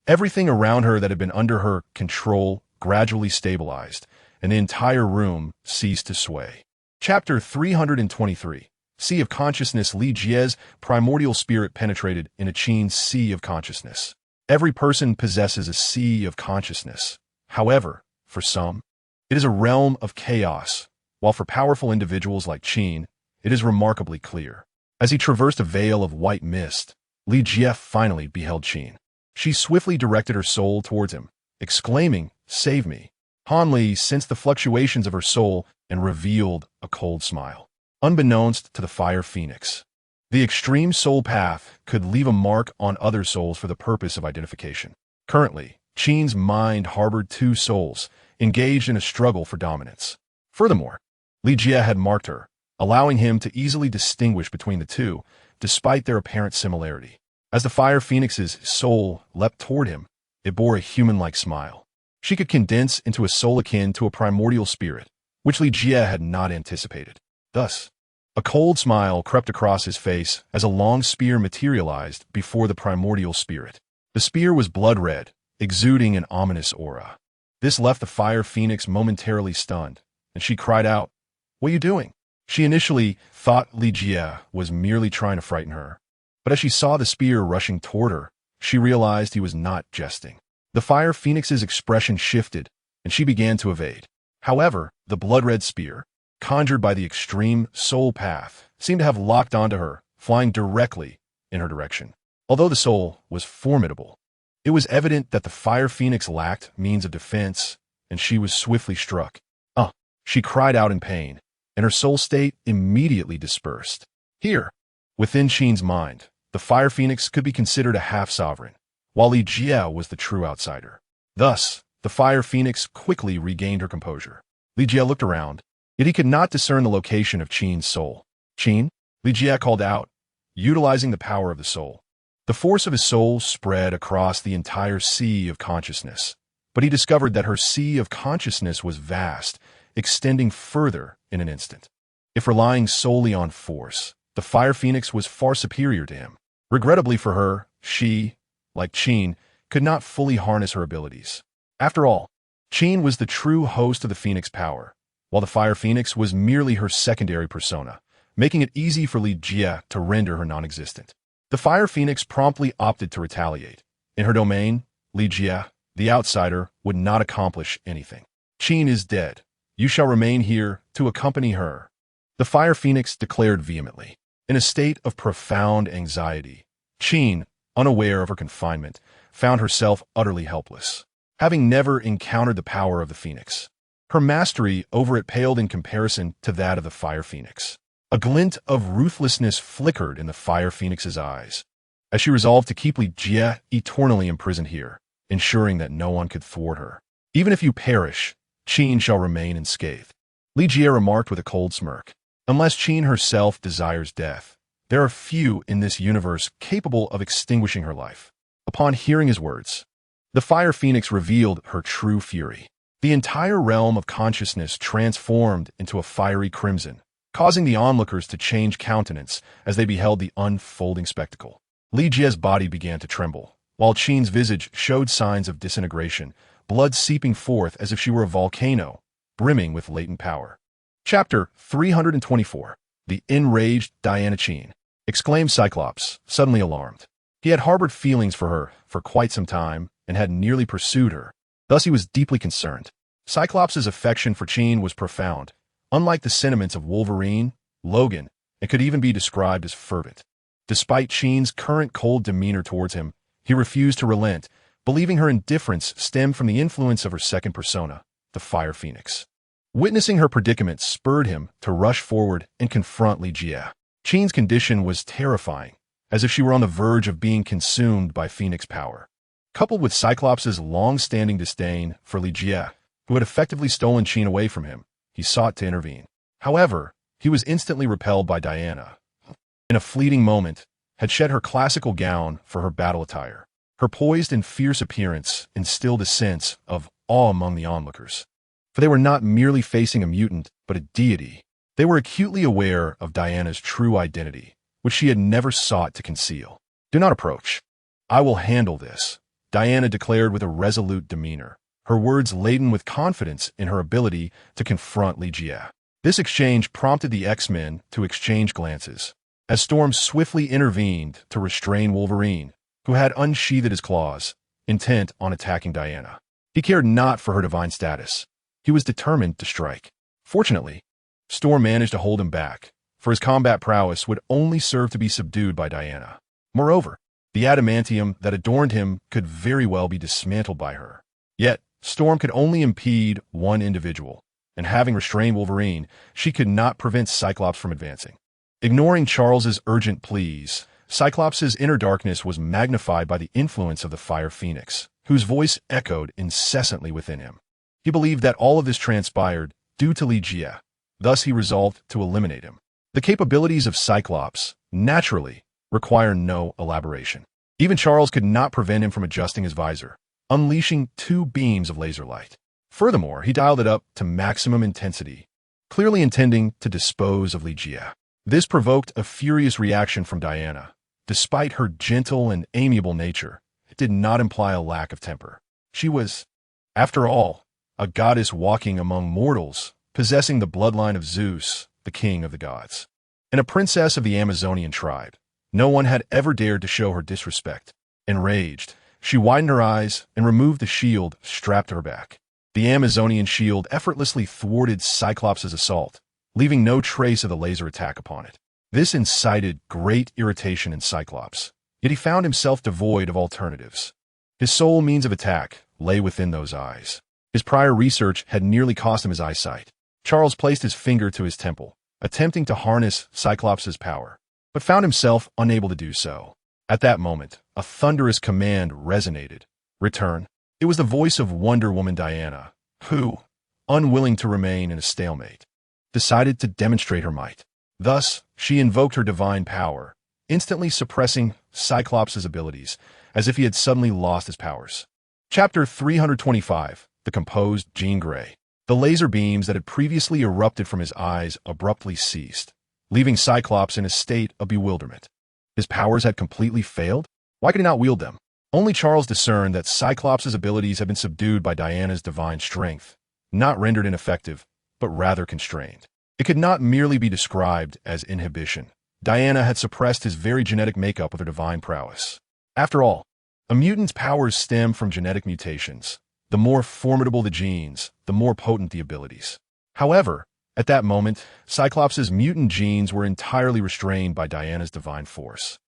everything around her that had been under her control gradually stabilized, and the entire room ceased to sway. Chapter 323. Sea of Consciousness. Li Jie's primordial spirit penetrated into Qin's sea of consciousness. Every person possesses a sea of consciousness. However, for some, it is a realm of chaos, while for powerful individuals like Qin, it is remarkably clear. As he traversed a veil of white mist, Li Jie finally beheld Qin. She swiftly directed her soul towards him, exclaiming, "Save me." Han Li sensed the fluctuations of her soul and revealed a cold smile. Unbeknownst to the Fire Phoenix, the extreme soul path could leave a mark on other souls for the purpose of identification. Currently, Qin's mind harbored two souls, engaged in a struggle for dominance. Furthermore, Li Jie had marked her, allowing him to easily distinguish between the two, despite their apparent similarity. As the Fire Phoenix's soul leapt toward him, it bore a human-like smile. She could condense into a soul akin to a primordial spirit, which Li Jie had not anticipated. Thus, a cold smile crept across his face as a long spear materialized before the primordial spirit. The spear was blood-red, exuding an ominous aura. This left the Fire Phoenix momentarily stunned, and she cried out, "What are you doing?" She initially thought Li Jie was merely trying to frighten her, but as she saw the spear rushing toward her, she realized he was not jesting. The Fire Phoenix's expression shifted, and she began to evade. However, the blood-red spear, conjured by the extreme soul path, seemed to have locked onto her, flying directly in her direction. Although the soul was formidable, it was evident that the Fire Phoenix lacked means of defense, and she was swiftly struck. She cried out in pain, and her soul state immediately dispersed. Here, within Qin's mind, the Fire Phoenix could be considered a half-sovereign, while Li Jie was the true outsider. Thus, the Fire Phoenix quickly regained her composure. Li Jie looked around, yet he could not discern the location of Qin's soul. "Qin?" Li Jie called out, utilizing the power of the soul. The force of his soul spread across the entire sea of consciousness, but he discovered that her sea of consciousness was vast, extending further in an instant. If relying solely on force, the Fire Phoenix was far superior to him. Regrettably for her, she, like Qin, could not fully harness her abilities. After all, Qin was the true host of the Phoenix power, while the Fire Phoenix was merely her secondary persona, making it easy for Li Jie to render her non-existent. The Fire Phoenix promptly opted to retaliate. In her domain, Li Jie, the outsider, would not accomplish anything. "Qin is dead. You shall remain here to accompany her," the Fire Phoenix declared vehemently. In a state of profound anxiety, Qin, unaware of her confinement, found herself utterly helpless. Having never encountered the power of the Phoenix, her mastery over it paled in comparison to that of the Fire Phoenix. A glint of ruthlessness flickered in the Fire Phoenix's eyes, as she resolved to keep Li Jie eternally imprisoned here, ensuring that no one could thwart her. "Even if you perish, Qin shall remain unscathed," Li Jie remarked with a cold smirk. Unless Qin herself desires death, there are few in this universe capable of extinguishing her life. Upon hearing his words, the Fire Phoenix revealed her true fury. The entire realm of consciousness transformed into a fiery crimson, causing the onlookers to change countenance as they beheld the unfolding spectacle. Li Jie's body began to tremble, while Qin's visage showed signs of disintegration, blood seeping forth as if she were a volcano, brimming with latent power. Chapter 324. The Enraged Diana. "Qin," exclaimed Cyclops, suddenly alarmed. He had harbored feelings for her for quite some time and had nearly pursued her. Thus he was deeply concerned. Cyclops' affection for Qin was profound, unlike the sentiments of Wolverine, Logan, and could even be described as fervent. Despite Qin's current cold demeanor towards him, he refused to relent, believing her indifference stemmed from the influence of her second persona, the Fire Phoenix. Witnessing her predicament spurred him to rush forward and confront Li Jie. Qin's condition was terrifying, as if she were on the verge of being consumed by Phoenix power. Coupled with Cyclops' long-standing disdain for Li Jie, who had effectively stolen Qin away from him, he sought to intervene. However, he was instantly repelled by Diana. In a fleeting moment, had shed her classical gown for her battle attire. Her poised and fierce appearance instilled a sense of awe among the onlookers. For they were not merely facing a mutant, but a deity. They were acutely aware of Diana's true identity, which she had never sought to conceal. "Do not approach. I will handle this," Diana declared with a resolute demeanor, her words laden with confidence in her ability to confront Li Jie. This exchange prompted the X-Men to exchange glances, as Storm swiftly intervened to restrain Wolverine, who had unsheathed his claws, intent on attacking Diana. He cared not for her divine status. He was determined to strike. Fortunately, Storm managed to hold him back, for his combat prowess would only serve to be subdued by Diana. Moreover, the adamantium that adorned him could very well be dismantled by her. Yet, Storm could only impede one individual, and having restrained Wolverine, she could not prevent Cyclops from advancing. Ignoring Charles's urgent pleas, Cyclops' inner darkness was magnified by the influence of the Fire Phoenix, whose voice echoed incessantly within him. He believed that all of this transpired due to Li Jie. Thus he resolved to eliminate him. The capabilities of Cyclops, naturally, require no elaboration. Even Charles could not prevent him from adjusting his visor, unleashing 2 beams of laser light. Furthermore, he dialed it up to maximum intensity, clearly intending to dispose of Li Jie. This provoked a furious reaction from Diana. Despite her gentle and amiable nature, it did not imply a lack of temper. She was, after all, a goddess walking among mortals, possessing the bloodline of Zeus, the king of the gods, and a princess of the Amazonian tribe. No one had ever dared to show her disrespect. Enraged, she widened her eyes and removed the shield strapped to her back. The Amazonian shield effortlessly thwarted Cyclops' assault, leaving no trace of the laser attack upon it. This incited great irritation in Cyclops, yet he found himself devoid of alternatives. His sole means of attack lay within those eyes. His prior research had nearly cost him his eyesight. Charles placed his finger to his temple, attempting to harness Cyclops' power, but found himself unable to do so. At that moment, a thunderous command resonated. Return. It was the voice of Wonder Woman Diana, who, unwilling to remain in a stalemate, decided to demonstrate her might. Thus, she invoked her divine power, instantly suppressing Cyclops' abilities, as if he had suddenly lost his powers. Chapter 325, The Composed Jean Grey. The laser beams that had previously erupted from his eyes abruptly ceased, leaving Cyclops in a state of bewilderment. His powers had completely failed? Why could he not wield them? Only Charles discerned that Cyclops' abilities had been subdued by Diana's divine strength, not rendered ineffective, but rather constrained. It could not merely be described as inhibition. Diana had suppressed his very genetic makeup with her divine prowess. After all, a mutant's powers stem from genetic mutations. The more formidable the genes, the more potent the abilities. However, at that moment, Cyclops' mutant genes were entirely restrained by Diana's divine force,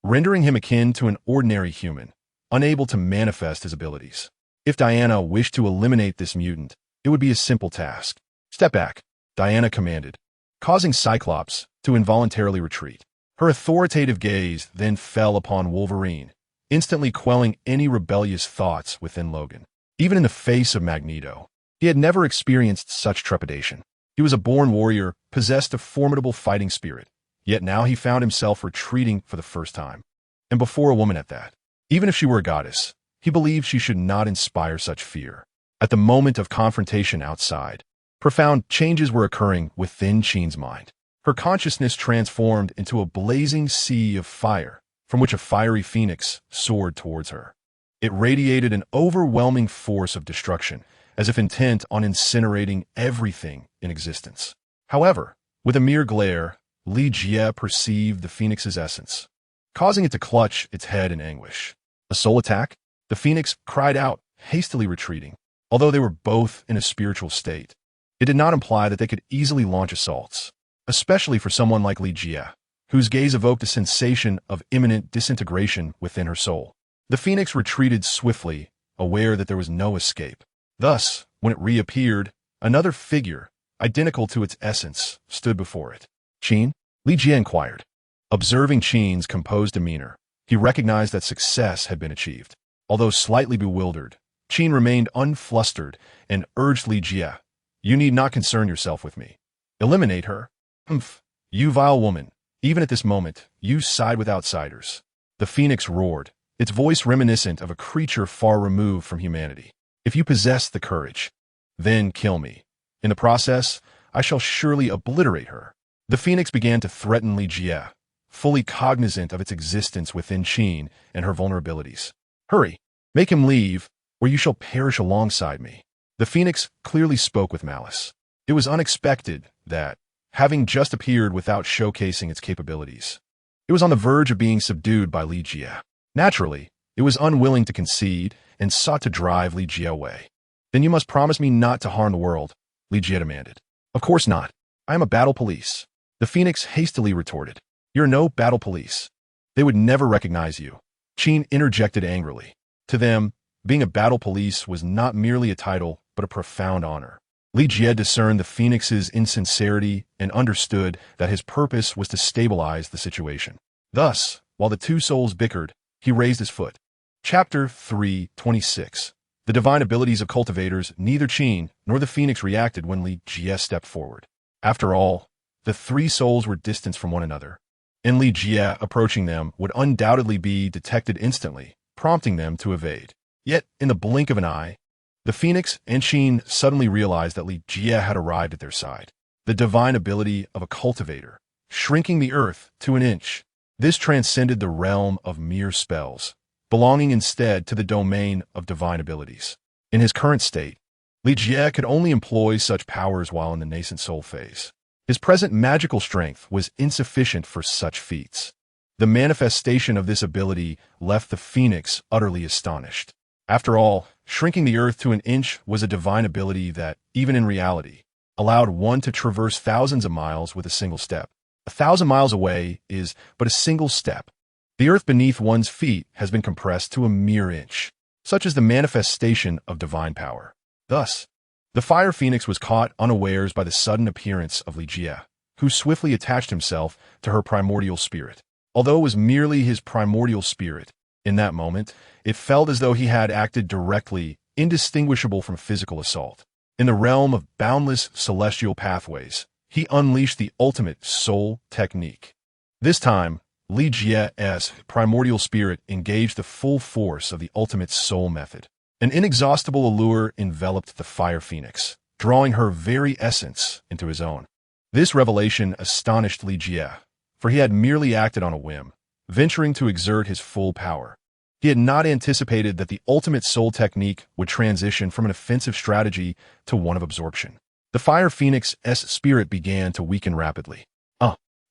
rendering him akin to an ordinary human, unable to manifest his abilities. If Diana wished to eliminate this mutant, it would be a simple task. Step back, Diana commanded, causing Cyclops to involuntarily retreat. Her authoritative gaze then fell upon Wolverine, instantly quelling any rebellious thoughts within Logan. Even in the face of Magneto, he had never experienced such trepidation. He was a born warrior, possessed of formidable fighting spirit, yet now he found himself retreating for the first time. And before a woman at that. Even if she were a goddess, he believed she should not inspire such fear. At the moment of confrontation outside, profound changes were occurring within Jean's mind. Her consciousness transformed into a blazing sea of fire, from which a fiery phoenix soared towards her. It radiated an overwhelming force of destruction, as if intent on incinerating everything in existence. However, with a mere glare, Li Jie perceived the phoenix's essence, causing it to clutch its head in anguish. A soul attack? The phoenix cried out, hastily retreating. Although they were both in a spiritual state, it did not imply that they could easily launch assaults, especially for someone like Li Jie, whose gaze evoked a sensation of imminent disintegration within her soul. The phoenix retreated swiftly, aware that there was no escape. Thus, when it reappeared, another figure, identical to its essence, stood before it. Jean? Li Jie inquired. Observing Jean's composed demeanor, he recognized that success had been achieved. Although slightly bewildered, Jean remained unflustered and urged Li Jie, "You need not concern yourself with me. Eliminate her? Humph. You vile woman. Even at this moment, you side with outsiders." The phoenix roared, its voice reminiscent of a creature far removed from humanity. "If you possess the courage, then kill me. In the process, I shall surely obliterate her." The phoenix began to threaten Li Jie, fully cognizant of its existence within Jean and her vulnerabilities. "Hurry, make him leave, or you shall perish alongside me." The phoenix clearly spoke with malice. It was unexpected that, having just appeared without showcasing its capabilities, it was on the verge of being subdued by Li Jie. Naturally, it was unwilling to concede and sought to drive Li Jie away. "Then you must promise me not to harm the world," Li Jie demanded. "Of course not. I am a battle police," the phoenix hastily retorted. "You're no battle police. They would never recognize you," Qin interjected angrily. To them, being a battle police was not merely a title, but a profound honor. Li Jie discerned the phoenix's insincerity and understood that his purpose was to stabilize the situation. Thus, while the two souls bickered, he raised his foot. Chapter 3:26. The divine abilities of cultivators. Neither Qin nor the phoenix reacted when Li Jie stepped forward. After all, the three souls were distanced from one another, and Li Jie approaching them would undoubtedly be detected instantly, prompting them to evade. Yet, in the blink of an eye, the phoenix and Qin suddenly realized that Li Jie had arrived at their side. The divine ability of a cultivator, shrinking the earth to an inch. This transcended the realm of mere spells, belonging instead to the domain of divine abilities. In his current state, Li Jie could only employ such powers while in the nascent soul phase. His present magical strength was insufficient for such feats. The manifestation of this ability left the phoenix utterly astonished. After all, shrinking the earth to an inch was a divine ability that, even in reality, allowed one to traverse thousands of miles with a single step. 1,000 miles away is but a single step. The earth beneath one's feet has been compressed to a mere inch. Such is the manifestation of divine power. Thus, the fire phoenix was caught unawares by the sudden appearance of Li Jie, who swiftly attached himself to her primordial spirit. Although it was merely his primordial spirit, in that moment, it felt as though he had acted directly, indistinguishable from physical assault. In the realm of boundless celestial pathways, he unleashed the ultimate soul technique. This time, Li Jie's primordial spirit engaged the full force of the ultimate soul method. An inexhaustible allure enveloped the fire phoenix, drawing her very essence into his own. This revelation astonished Li Jie, for he had merely acted on a whim, venturing to exert his full power. He had not anticipated that the ultimate soul technique would transition from an offensive strategy to one of absorption. The fire phoenix's spirit began to weaken rapidly.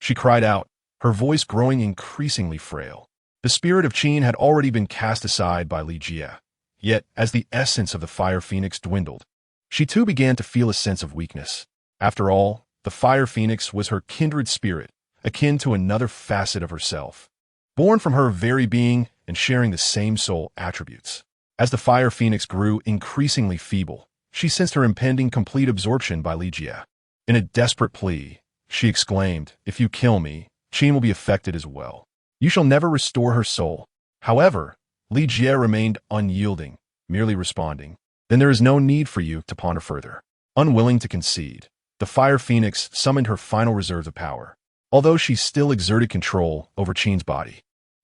She cried out, her voice growing increasingly frail. The spirit of Qin had already been cast aside by Li Jie. Yet, as the essence of the fire phoenix dwindled, she too began to feel a sense of weakness. After all, the fire phoenix was her kindred spirit, akin to another facet of herself, born from her very being and sharing the same soul attributes. As the fire phoenix grew increasingly feeble, she sensed her impending complete absorption by Li Jie. In a desperate plea, she exclaimed, "If you kill me, Qin will be affected as well. You shall never restore her soul." However, Li Jie remained unyielding, merely responding, "Then there is no need for you to ponder further." Unwilling to concede, the fire phoenix summoned her final reserves of power. Although she still exerted control over Qin's body,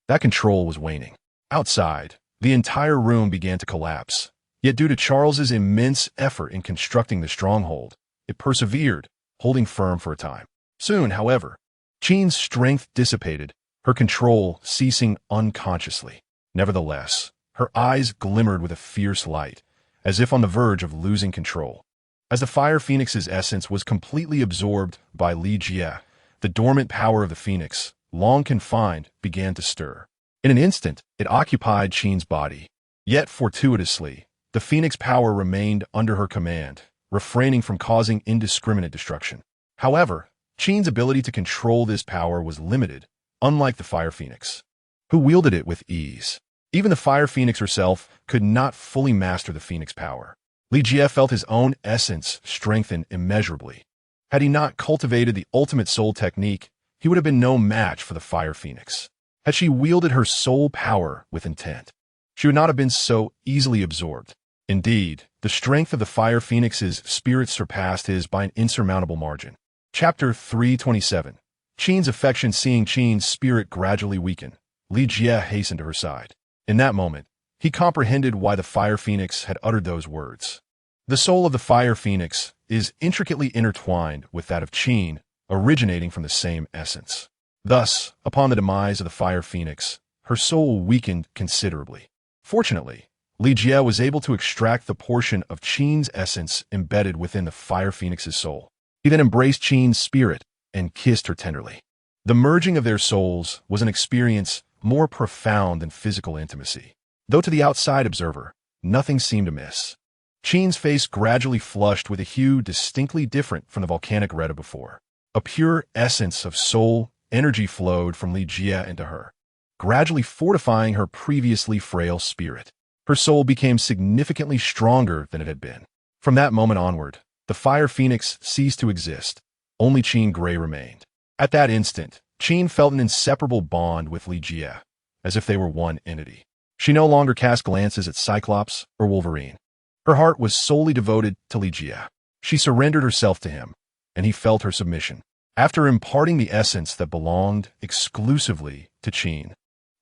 that control was waning. Outside, the entire room began to collapse. Yet due to Charles's immense effort in constructing the stronghold, it persevered, holding firm for a time. Soon, however, Qin's strength dissipated, her control ceasing unconsciously. Nevertheless, her eyes glimmered with a fierce light, as if on the verge of losing control. As the fire phoenix's essence was completely absorbed by Li Jie, the dormant power of the phoenix, long confined, began to stir. In an instant, it occupied Qin's body. Yet, fortuitously, the phoenix power remained under her command, refraining from causing indiscriminate destruction. However, Qin's ability to control this power was limited, unlike the fire phoenix, who wielded it with ease. Even the fire phoenix herself could not fully master the phoenix power. Li Jie felt his own essence strengthen immeasurably. Had he not cultivated the ultimate soul technique, he would have been no match for the fire phoenix. Had she wielded her soul power with intent, she would not have been so easily absorbed. Indeed, the strength of the fire phoenix's spirit surpassed his by an insurmountable margin. Chapter 3:27. Qin's affection. Seeing Qin's spirit gradually weaken, Li Jie hastened to her side. In that moment, he comprehended why the fire phoenix had uttered those words. The soul of the fire phoenix is intricately intertwined with that of Qin, originating from the same essence. Thus, upon the demise of the fire phoenix, her soul weakened considerably. Fortunately, Li Jie was able to extract the portion of Qin's essence embedded within the Fire Phoenix's soul. He then embraced Qin's spirit and kissed her tenderly. The merging of their souls was an experience more profound than physical intimacy. Though to the outside observer, nothing seemed amiss. Qin's face gradually flushed with a hue distinctly different from the volcanic red of before. A pure essence of soul energy flowed from Li Jie into her, gradually fortifying her previously frail spirit. Her soul became significantly stronger than it had been. From that moment onward, the Fire Phoenix ceased to exist. Only Qin Gray remained. At that instant, Qin felt an inseparable bond with Li Jie, as if they were one entity. She no longer cast glances at Cyclops or Wolverine. Her heart was solely devoted to Li Jie. She surrendered herself to him, and he felt her submission. After imparting the essence that belonged exclusively to Qin,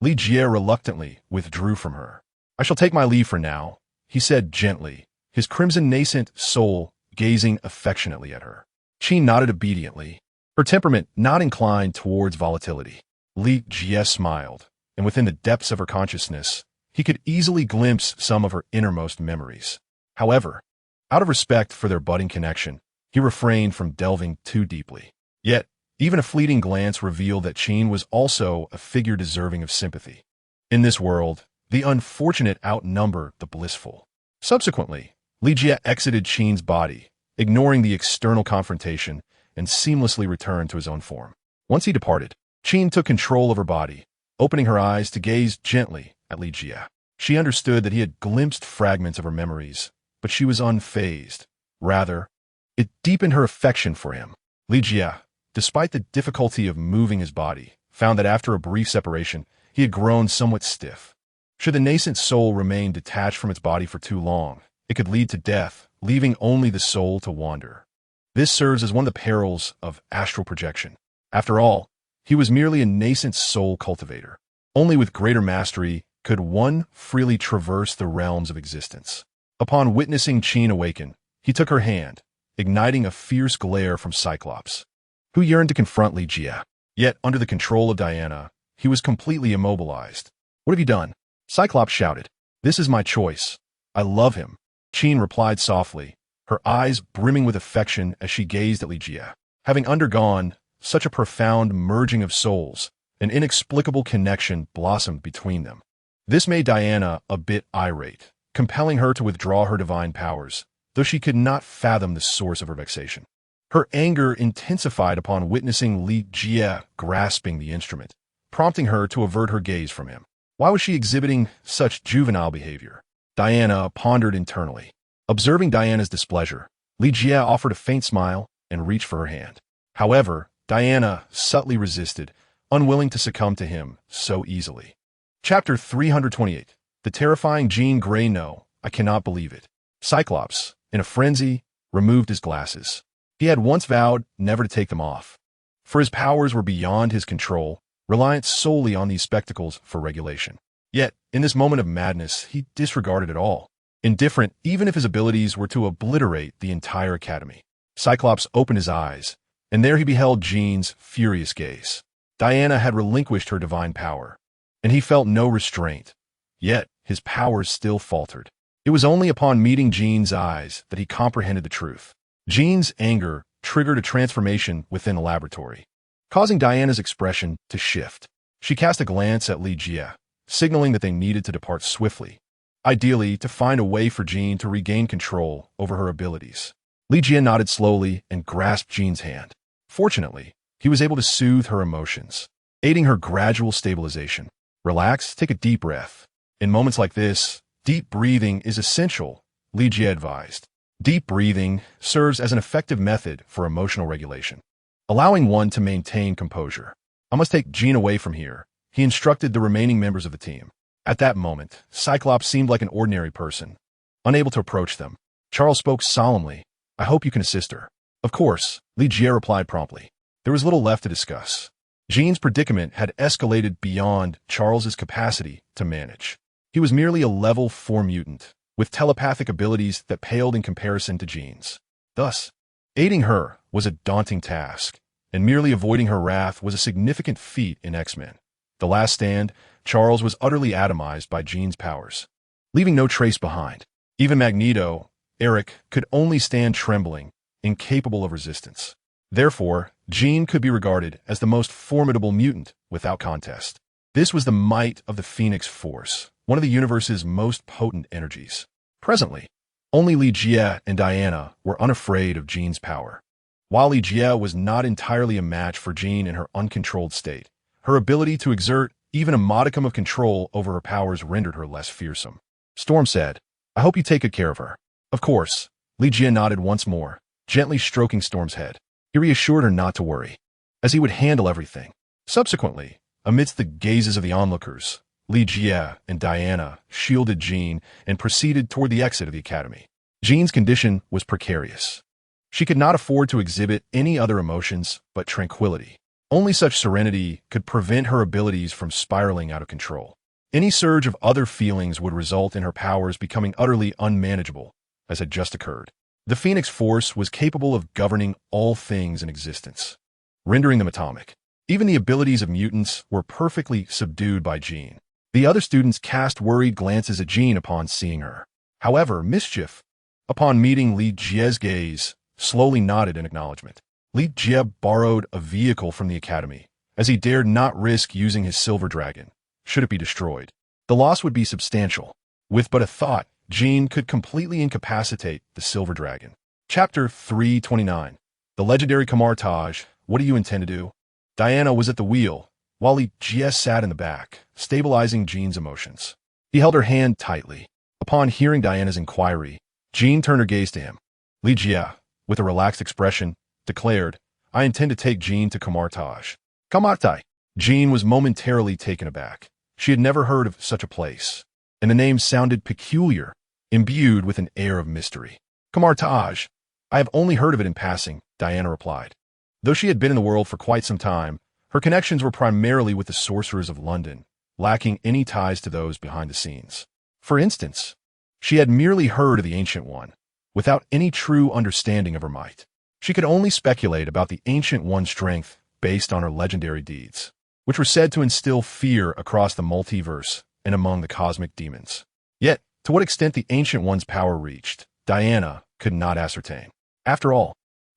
Li Jie reluctantly withdrew from her. "I shall take my leave for now," he said gently, his crimson nascent soul gazing affectionately at her. Qin nodded obediently, her temperament not inclined towards volatility. Li Jie smiled, and within the depths of her consciousness, he could easily glimpse some of her innermost memories. However, out of respect for their budding connection, he refrained from delving too deeply. Yet, even a fleeting glance revealed that Qin was also a figure deserving of sympathy. In this world, the unfortunate outnumber the blissful. Subsequently, Li Jie exited Qin's body, ignoring the external confrontation, and seamlessly returned to his own form. Once he departed, Qin took control of her body, opening her eyes to gaze gently at Li Jie. She understood that he had glimpsed fragments of her memories, but she was unfazed. Rather, it deepened her affection for him. Li Jie, despite the difficulty of moving his body, found that after a brief separation, he had grown somewhat stiff. Should the nascent soul remain detached from its body for too long, it could lead to death, leaving only the soul to wander. This serves as one of the perils of astral projection. After all, he was merely a nascent soul cultivator. Only with greater mastery could one freely traverse the realms of existence. Upon witnessing Qin awaken, he took her hand, igniting a fierce glare from Cyclops, who yearned to confront Li Jie. Yet, under the control of Diana, he was completely immobilized. "What have you done?" Cyclops shouted. "This is my choice. I love him." Qin replied softly, her eyes brimming with affection as she gazed at Li Jie. Having undergone such a profound merging of souls, an inexplicable connection blossomed between them. This made Diana a bit irate, compelling her to withdraw her divine powers, though she could not fathom the source of her vexation. Her anger intensified upon witnessing Li Jie grasping the instrument, prompting her to avert her gaze from him. Why was she exhibiting such juvenile behavior? Diana pondered internally. Observing Diana's displeasure, Li Jie offered a faint smile and reached for her hand. However, Diana subtly resisted, unwilling to succumb to him so easily. Chapter 328. The terrifying Jean Grey. "No, I cannot believe it." Cyclops, in a frenzy, removed his glasses. He had once vowed never to take them off, for his powers were beyond his control, reliant solely on these spectacles for regulation. Yet, in this moment of madness, he disregarded it all, indifferent even if his abilities were to obliterate the entire academy. Cyclops opened his eyes, and there he beheld Jean's furious gaze. Diana had relinquished her divine power, and he felt no restraint. Yet, his powers still faltered. It was only upon meeting Jean's eyes that he comprehended the truth. Jean's anger triggered a transformation within the laboratory, causing Diana's expression to shift. She cast a glance at Li Jie, signaling that they needed to depart swiftly, ideally to find a way for Jean to regain control over her abilities. Li Jie nodded slowly and grasped Jean's hand. Fortunately, he was able to soothe her emotions, aiding her gradual stabilization. "Relax, take a deep breath. In moments like this, deep breathing is essential," Li Jie advised. Deep breathing serves as an effective method for emotional regulation, allowing one to maintain composure. "I must take Jean away from here," he instructed the remaining members of the team. At that moment, Cyclops seemed like an ordinary person, unable to approach them. Charles spoke solemnly. "I hope you can assist her." "Of course," Li Jie replied promptly. There was little left to discuss. Jean's predicament had escalated beyond Charles's capacity to manage. He was merely a level 4 mutant, with telepathic abilities that paled in comparison to Jean's. Thus, aiding her was a daunting task, and merely avoiding her wrath was a significant feat in X-Men. The Last Stand, Charles was utterly atomized by Jean's powers. leaving no trace behind. Even Magneto, Eric, could only stand trembling, incapable of resistance. Therefore, Jean could be regarded as the most formidable mutant without contest. This was the might of the Phoenix Force, one of the universe's most potent energies. Presently, only Li Jie and Diana were unafraid of Jean's power. While Li Jie was not entirely a match for Jean in her uncontrolled state, her ability to exert even a modicum of control over her powers rendered her less fearsome. Storm said, "I hope you take good care of her." Of course, Li Jie nodded once more, gently stroking Storm's head. He reassured her not to worry, as he would handle everything. Subsequently, amidst the gazes of the onlookers, Li Jie and Diana shielded Jean and proceeded toward the exit of the academy. Jean's condition was precarious. She could not afford to exhibit any other emotions but tranquility. Only such serenity could prevent her abilities from spiraling out of control. Any surge of other feelings would result in her powers becoming utterly unmanageable, as had just occurred. The Phoenix Force was capable of governing all things in existence, rendering them atomic. Even the abilities of mutants were perfectly subdued by Jean. The other students cast worried glances at Jean upon seeing her. However, Mischief, upon meeting Li Jie's gaze, slowly nodded in acknowledgement. Li Jie borrowed a vehicle from the academy, as he dared not risk using his silver dragon, should it be destroyed. The loss would be substantial. With but a thought, Jean could completely incapacitate the silver dragon. Chapter 329. The legendary Kamar Taj. What do you intend to do? Diana was at the wheel, while Li Jie sat in the back, stabilizing Jean's emotions. He held her hand tightly. Upon hearing Diana's inquiry, Jean turned her gaze to him. Li Jie, with a relaxed expression, declared, "I intend to take Jean to Kamar Taj." Kamartai. Jean was momentarily taken aback. She had never heard of such a place, and the name sounded peculiar, imbued with an air of mystery. Kamar Taj. I have only heard of it in passing, Diana replied. Though she had been in the world for quite some time, her connections were primarily with the sorcerers of London, lacking any ties to those behind the scenes. For instance, she had merely heard of the Ancient One, without any true understanding of her might. She could only speculate about the Ancient One's strength based on her legendary deeds, which were said to instill fear across the multiverse and among the cosmic demons. Yet, to what extent the Ancient One's power reached, Diana could not ascertain. After all,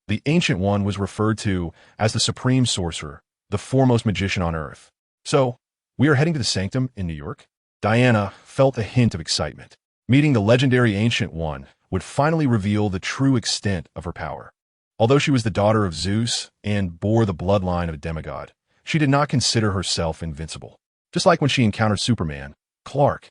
the Ancient One was referred to as the Supreme Sorcerer, the foremost magician on Earth. So, we are heading to the Sanctum in New York? Diana felt a hint of excitement. Meeting the legendary Ancient One would finally reveal the true extent of her power. Although she was the daughter of Zeus and bore the bloodline of a demigod, she did not consider herself invincible. Just like when she encountered Superman, Clark,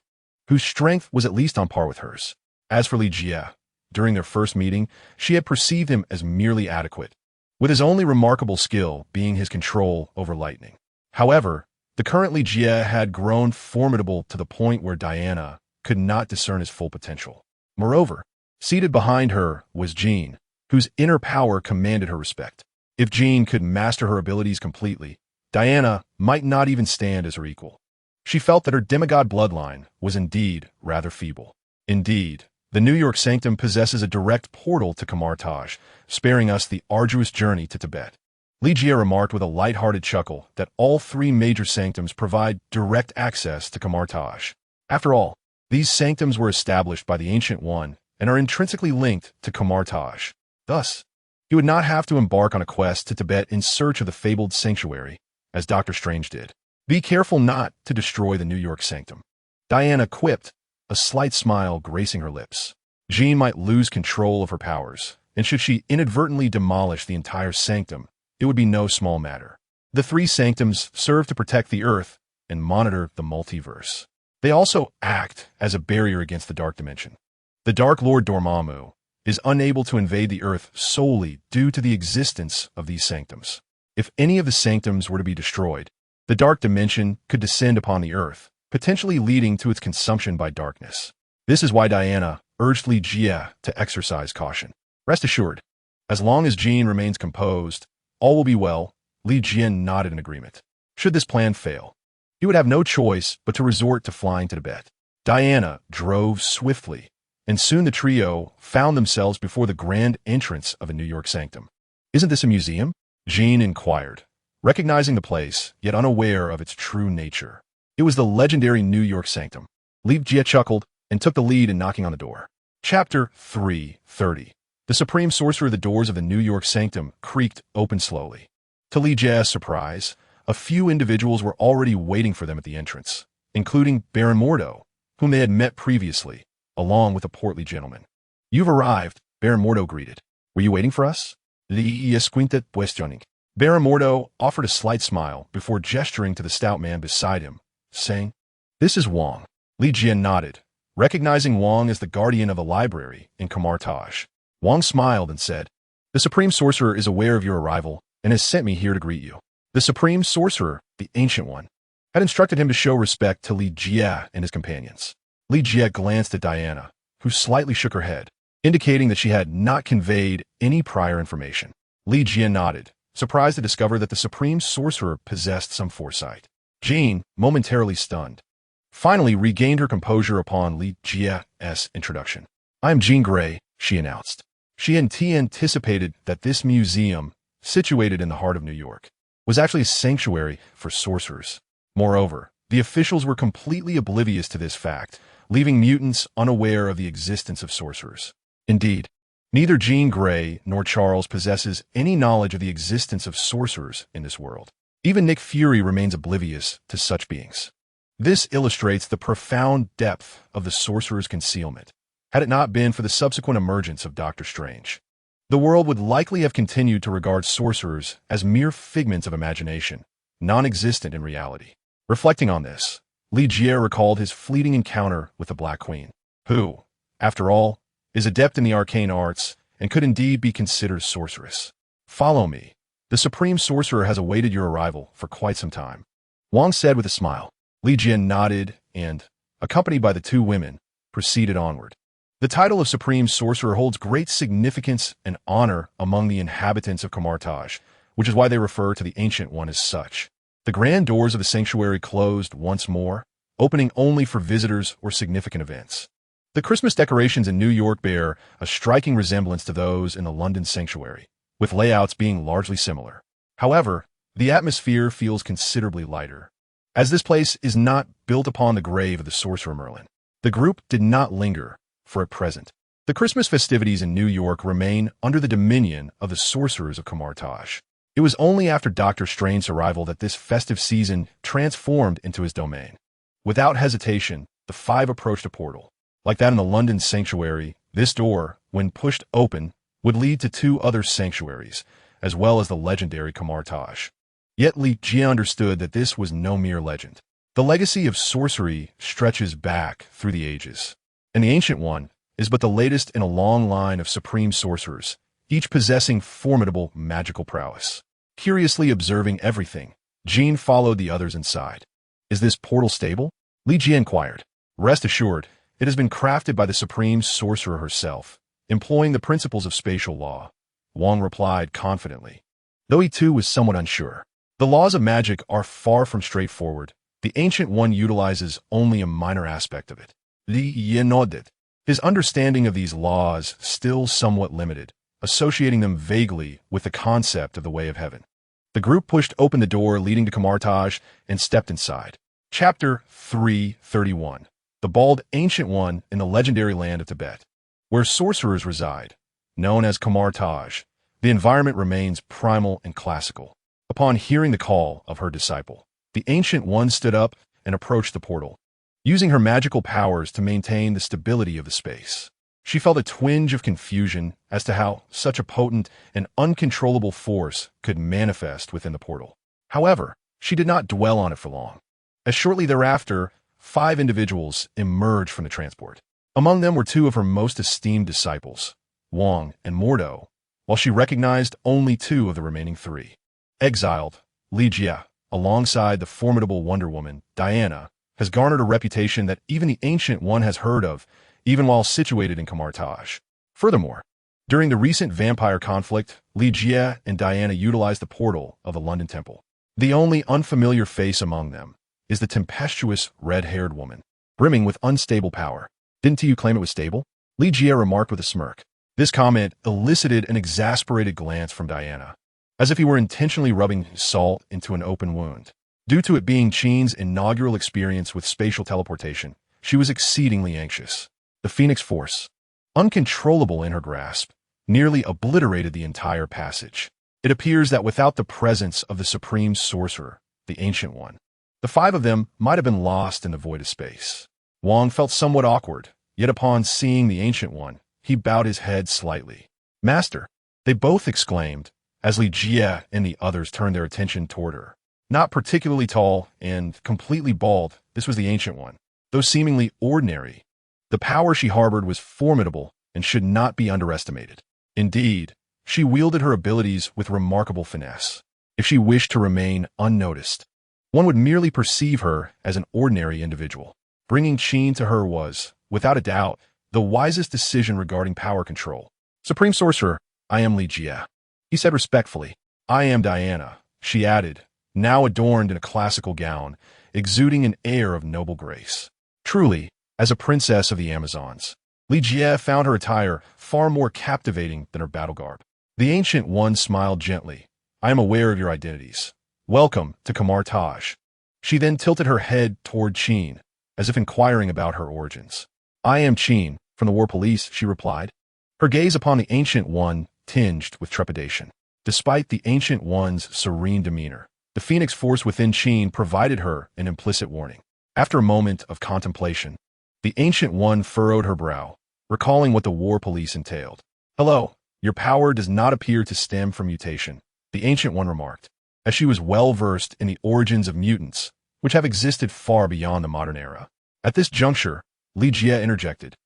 whose strength was at least on par with hers. As for Li Jie, during their first meeting, she had perceived him as merely adequate, with his only remarkable skill being his control over lightning. However, the current Li Jie had grown formidable to the point where Diana could not discern his full potential. Moreover, seated behind her was Jean, whose inner power commanded her respect. If Jean could master her abilities completely, Diana might not even stand as her equal. She felt that her demigod bloodline was indeed rather feeble. Indeed, the New York Sanctum possesses a direct portal to Kamar Taj, sparing us the arduous journey to Tibet. Li Jie remarked with a light-hearted chuckle that all three major sanctums provide direct access to Kamar Taj. After all, these sanctums were established by the Ancient One and are intrinsically linked to Kamar Taj. Thus, he would not have to embark on a quest to Tibet in search of the fabled sanctuary, as Doctor Strange did. Be careful not to destroy the New York Sanctum, Diana quipped, a slight smile gracing her lips. Jean might lose control of her powers, and should she inadvertently demolish the entire sanctum, it would be no small matter. The three sanctums serve to protect the Earth and monitor the multiverse. They also act as a barrier against the Dark Dimension. The Dark Lord Dormammu is unable to invade the Earth solely due to the existence of these sanctums. If any of the sanctums were to be destroyed, the Dark Dimension could descend upon the Earth, potentially leading to its consumption by darkness. This is why Diana urged Li Jie to exercise caution. Rest assured, as long as Jean remains composed, all will be well. Li Jie nodded in agreement. Should this plan fail, he would have no choice but to resort to flying to Tibet. Diana drove swiftly, and soon the trio found themselves before the grand entrance of a New York sanctum. Isn't this a museum? Jean inquired, recognizing the place, yet unaware of its true nature. It was the legendary New York Sanctum. Li Jie chuckled, and took the lead in knocking on the door. Chapter 3:30. The Supreme Sorcerer. The doors of the New York Sanctum creaked open slowly. To Li Jie's surprise, a few individuals were already waiting for them at the entrance, including Baron Mordo, whom they had met previously, along with a portly gentleman. "You've arrived," Baron Mordo greeted. "Were you waiting for us?" Li Esquintet questioning. Baron Mordo offered a slight smile before gesturing to the stout man beside him, saying, "This is Wong." Li Jie nodded, recognizing Wong as the guardian of the library in Kamartaj. Wong smiled and said, "The Supreme Sorcerer is aware of your arrival and has sent me here to greet you." The Supreme Sorcerer, the Ancient One, had instructed him to show respect to Li Jie and his companions. Li Jie glanced at Diana, who slightly shook her head, indicating that she had not conveyed any prior information. Li Jie nodded, surprised to discover that the Supreme Sorcerer possessed some foresight. Jean, momentarily stunned, finally regained her composure upon Li Jie's introduction. "I am Jean Grey," she announced. She had anticipated that this museum, situated in the heart of New York, was actually a sanctuary for sorcerers. Moreover, the officials were completely oblivious to this fact, leaving mutants unaware of the existence of sorcerers. Indeed, neither Jean Grey nor Charles possesses any knowledge of the existence of sorcerers in this world. Even Nick Fury remains oblivious to such beings. This illustrates the profound depth of the sorcerer's concealment. Had it not been for the subsequent emergence of Doctor Strange, the world would likely have continued to regard sorcerers as mere figments of imagination, non-existent in reality. Reflecting on this, Li Jie recalled his fleeting encounter with the Black Queen, who, after all, is adept in the arcane arts and could indeed be considered a sorceress. "Follow me. The Supreme Sorcerer has awaited your arrival for quite some time," Wong said with a smile. Li Jie nodded and, accompanied by the two women, proceeded onward. The title of Supreme Sorcerer holds great significance and honor among the inhabitants of Kamartaj, which is why they refer to the Ancient One as such. The grand doors of the sanctuary closed once more, opening only for visitors or significant events. The Christmas decorations in New York bear a striking resemblance to those in the London sanctuary, with layouts being largely similar. However, the atmosphere feels considerably lighter. As this place is not built upon the grave of the sorcerer Merlin, the group did not linger for at present. The Christmas festivities in New York remain under the dominion of the sorcerers of Kamartaj. It was only after Doctor Strange's arrival that this festive season transformed into his domain. Without hesitation, the five approached a portal. Like that in the London sanctuary, this door, when pushed open, would lead to two other sanctuaries, as well as the legendary Kamartaj. Yet Li Jie understood that this was no mere legend. The legacy of sorcery stretches back through the ages, and the Ancient One is but the latest in a long line of supreme sorcerers, each possessing formidable magical prowess. Curiously observing everything, Jean followed the others inside. "Is this portal stable?" Li Jie inquired. "Rest assured, it has been crafted by the Supreme Sorcerer herself, employing the principles of spatial law," Wong replied confidently, though he too was somewhat unsure. The laws of magic are far from straightforward. The Ancient One utilizes only a minor aspect of it. Li Jie nodded, his understanding of these laws still somewhat limited, associating them vaguely with the concept of the Way of Heaven. The group pushed open the door leading to Kamartaj and stepped inside. Chapter 3:31. The Bald Ancient One in the legendary land of Tibet. Where sorcerers reside, known as Kamartaj, the environment remains primal and classical. Upon hearing the call of her disciple, the Ancient One stood up and approached the portal, using her magical powers to maintain the stability of the space. She felt a twinge of confusion as to how such a potent and uncontrollable force could manifest within the portal. However, she did not dwell on it for long, as shortly thereafter, 5 individuals emerged from the transport. Among them were 2 of her most esteemed disciples, Wong and Mordo, while she recognized only 2 of the remaining 3. Exiled, Li Jie, alongside the formidable Wonder Woman, Diana, has garnered a reputation that even the Ancient One has heard of, even while situated in Kamartaj. Furthermore, during the recent vampire conflict, Li Jie and Diana utilized the portal of the London Temple. The only unfamiliar face among them is the tempestuous red-haired woman, brimming with unstable power. "Didn't you claim it was stable?" Li Jie remarked with a smirk. This comment elicited an exasperated glance from Diana, as if he were intentionally rubbing salt into an open wound. Due to it being Qin's inaugural experience with spatial teleportation, she was exceedingly anxious. The Phoenix Force, uncontrollable in her grasp, nearly obliterated the entire passage. It appears that without the presence of the Supreme Sorcerer, the Ancient One, the five of them might have been lost in the void of space. Wong felt somewhat awkward, yet upon seeing the Ancient One, he bowed his head slightly. "Master," they both exclaimed, as Li Jie and the others turned their attention toward her. Not particularly tall and completely bald, this was the Ancient One. Though seemingly ordinary, the power she harbored was formidable and should not be underestimated. Indeed, she wielded her abilities with remarkable finesse. If she wished to remain unnoticed, one would merely perceive her as an ordinary individual. Bringing Qin to her was, without a doubt, the wisest decision regarding power control. "Supreme Sorcerer, I am Li Jie," he said respectfully. "I am Diana," she added, now adorned in a classical gown, exuding an air of noble grace. Truly, as a princess of the Amazons, Li Jie found her attire far more captivating than her battle garb. The Ancient One smiled gently. "I am aware of your identities. Welcome to Kamar Taj." She then tilted her head toward Qin, as if inquiring about her origins. "I am Qin, from the War Police," she replied. Her gaze upon the Ancient One tinged with trepidation. Despite the Ancient One's serene demeanor, the Phoenix Force within Qin provided her an implicit warning. After a moment of contemplation, the Ancient One furrowed her brow, recalling what the War Police entailed. "Hello, your power does not appear to stem from mutation," the Ancient One remarked, as she was well versed in the origins of mutants, which have existed far beyond the modern era. At this juncture, Li Jie interjected,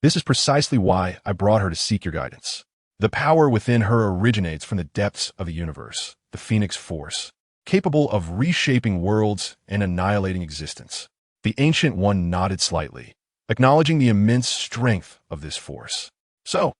"This is precisely why I brought her to seek your guidance. The power within her originates from the depths of the universe, the Phoenix Force, capable of reshaping worlds and annihilating existence." The Ancient One nodded slightly, acknowledging the immense strength of this force. "So,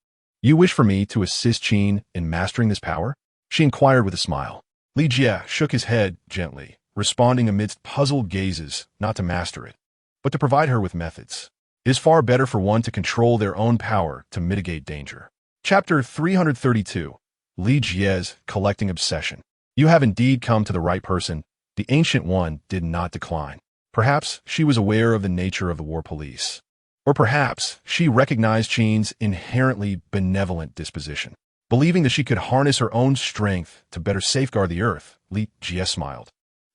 you wish for me to assist Qin in mastering this power?" she inquired with a smile. Li Jie shook his head gently, responding amidst puzzled gazes, not to master it, but to provide her with methods. It is far better for one to control their own power to mitigate danger. Chapter 332, Li Jie's Collecting Obsession. "You have indeed come to the right person," the Ancient One did not decline. Perhaps she was aware of the nature of the War Police. Or perhaps she recognized Qin's inherently benevolent disposition. Believing that she could harness her own strength to better safeguard the Earth, Li Jie smiled,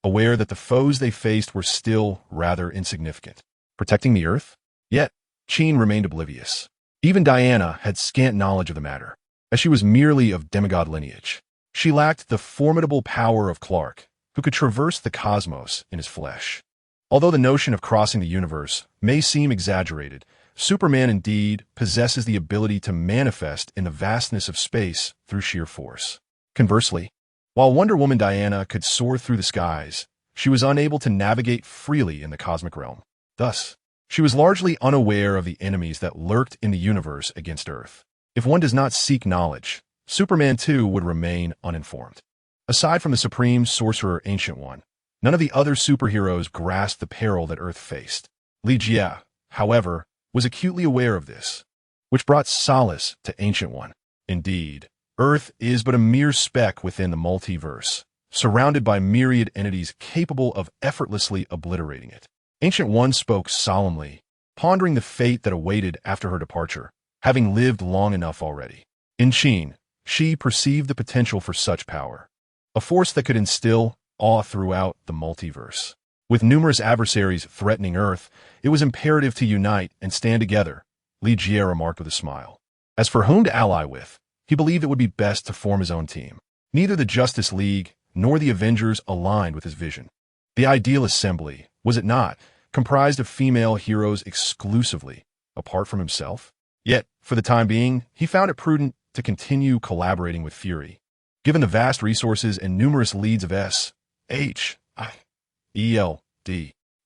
aware that the foes they faced were still rather insignificant. Protecting the Earth? Yet, Qin remained oblivious. Even Diana had scant knowledge of the matter, as she was merely of demigod lineage. She lacked the formidable power of Clark, who could traverse the cosmos in his flesh. Although the notion of crossing the universe may seem exaggerated, Superman indeed possesses the ability to manifest in the vastness of space through sheer force. Conversely, while Wonder Woman Diana could soar through the skies, she was unable to navigate freely in the cosmic realm. Thus, she was largely unaware of the enemies that lurked in the universe against Earth. If one does not seek knowledge, Superman too would remain uninformed. Aside from the Supreme Sorcerer Ancient One, none of the other superheroes grasped the peril that Earth faced. Li Jie, however, was acutely aware of this, which brought solace to Ancient One. Indeed, Earth is but a mere speck within the multiverse, surrounded by myriad entities capable of effortlessly obliterating it. Ancient One spoke solemnly, pondering the fate that awaited after her departure, having lived long enough already. In Qin, she perceived the potential for such power, a force that could instill awe throughout the multiverse. With numerous adversaries threatening Earth, it was imperative to unite and stand together, Li Jie remarked with a smile. As for whom to ally with, he believed it would be best to form his own team. Neither the Justice League nor the Avengers aligned with his vision. The ideal assembly, was it not, comprised of female heroes exclusively, apart from himself? Yet, for the time being, he found it prudent to continue collaborating with Fury. Given the vast resources and numerous leads of S.H.I.E.L.D.,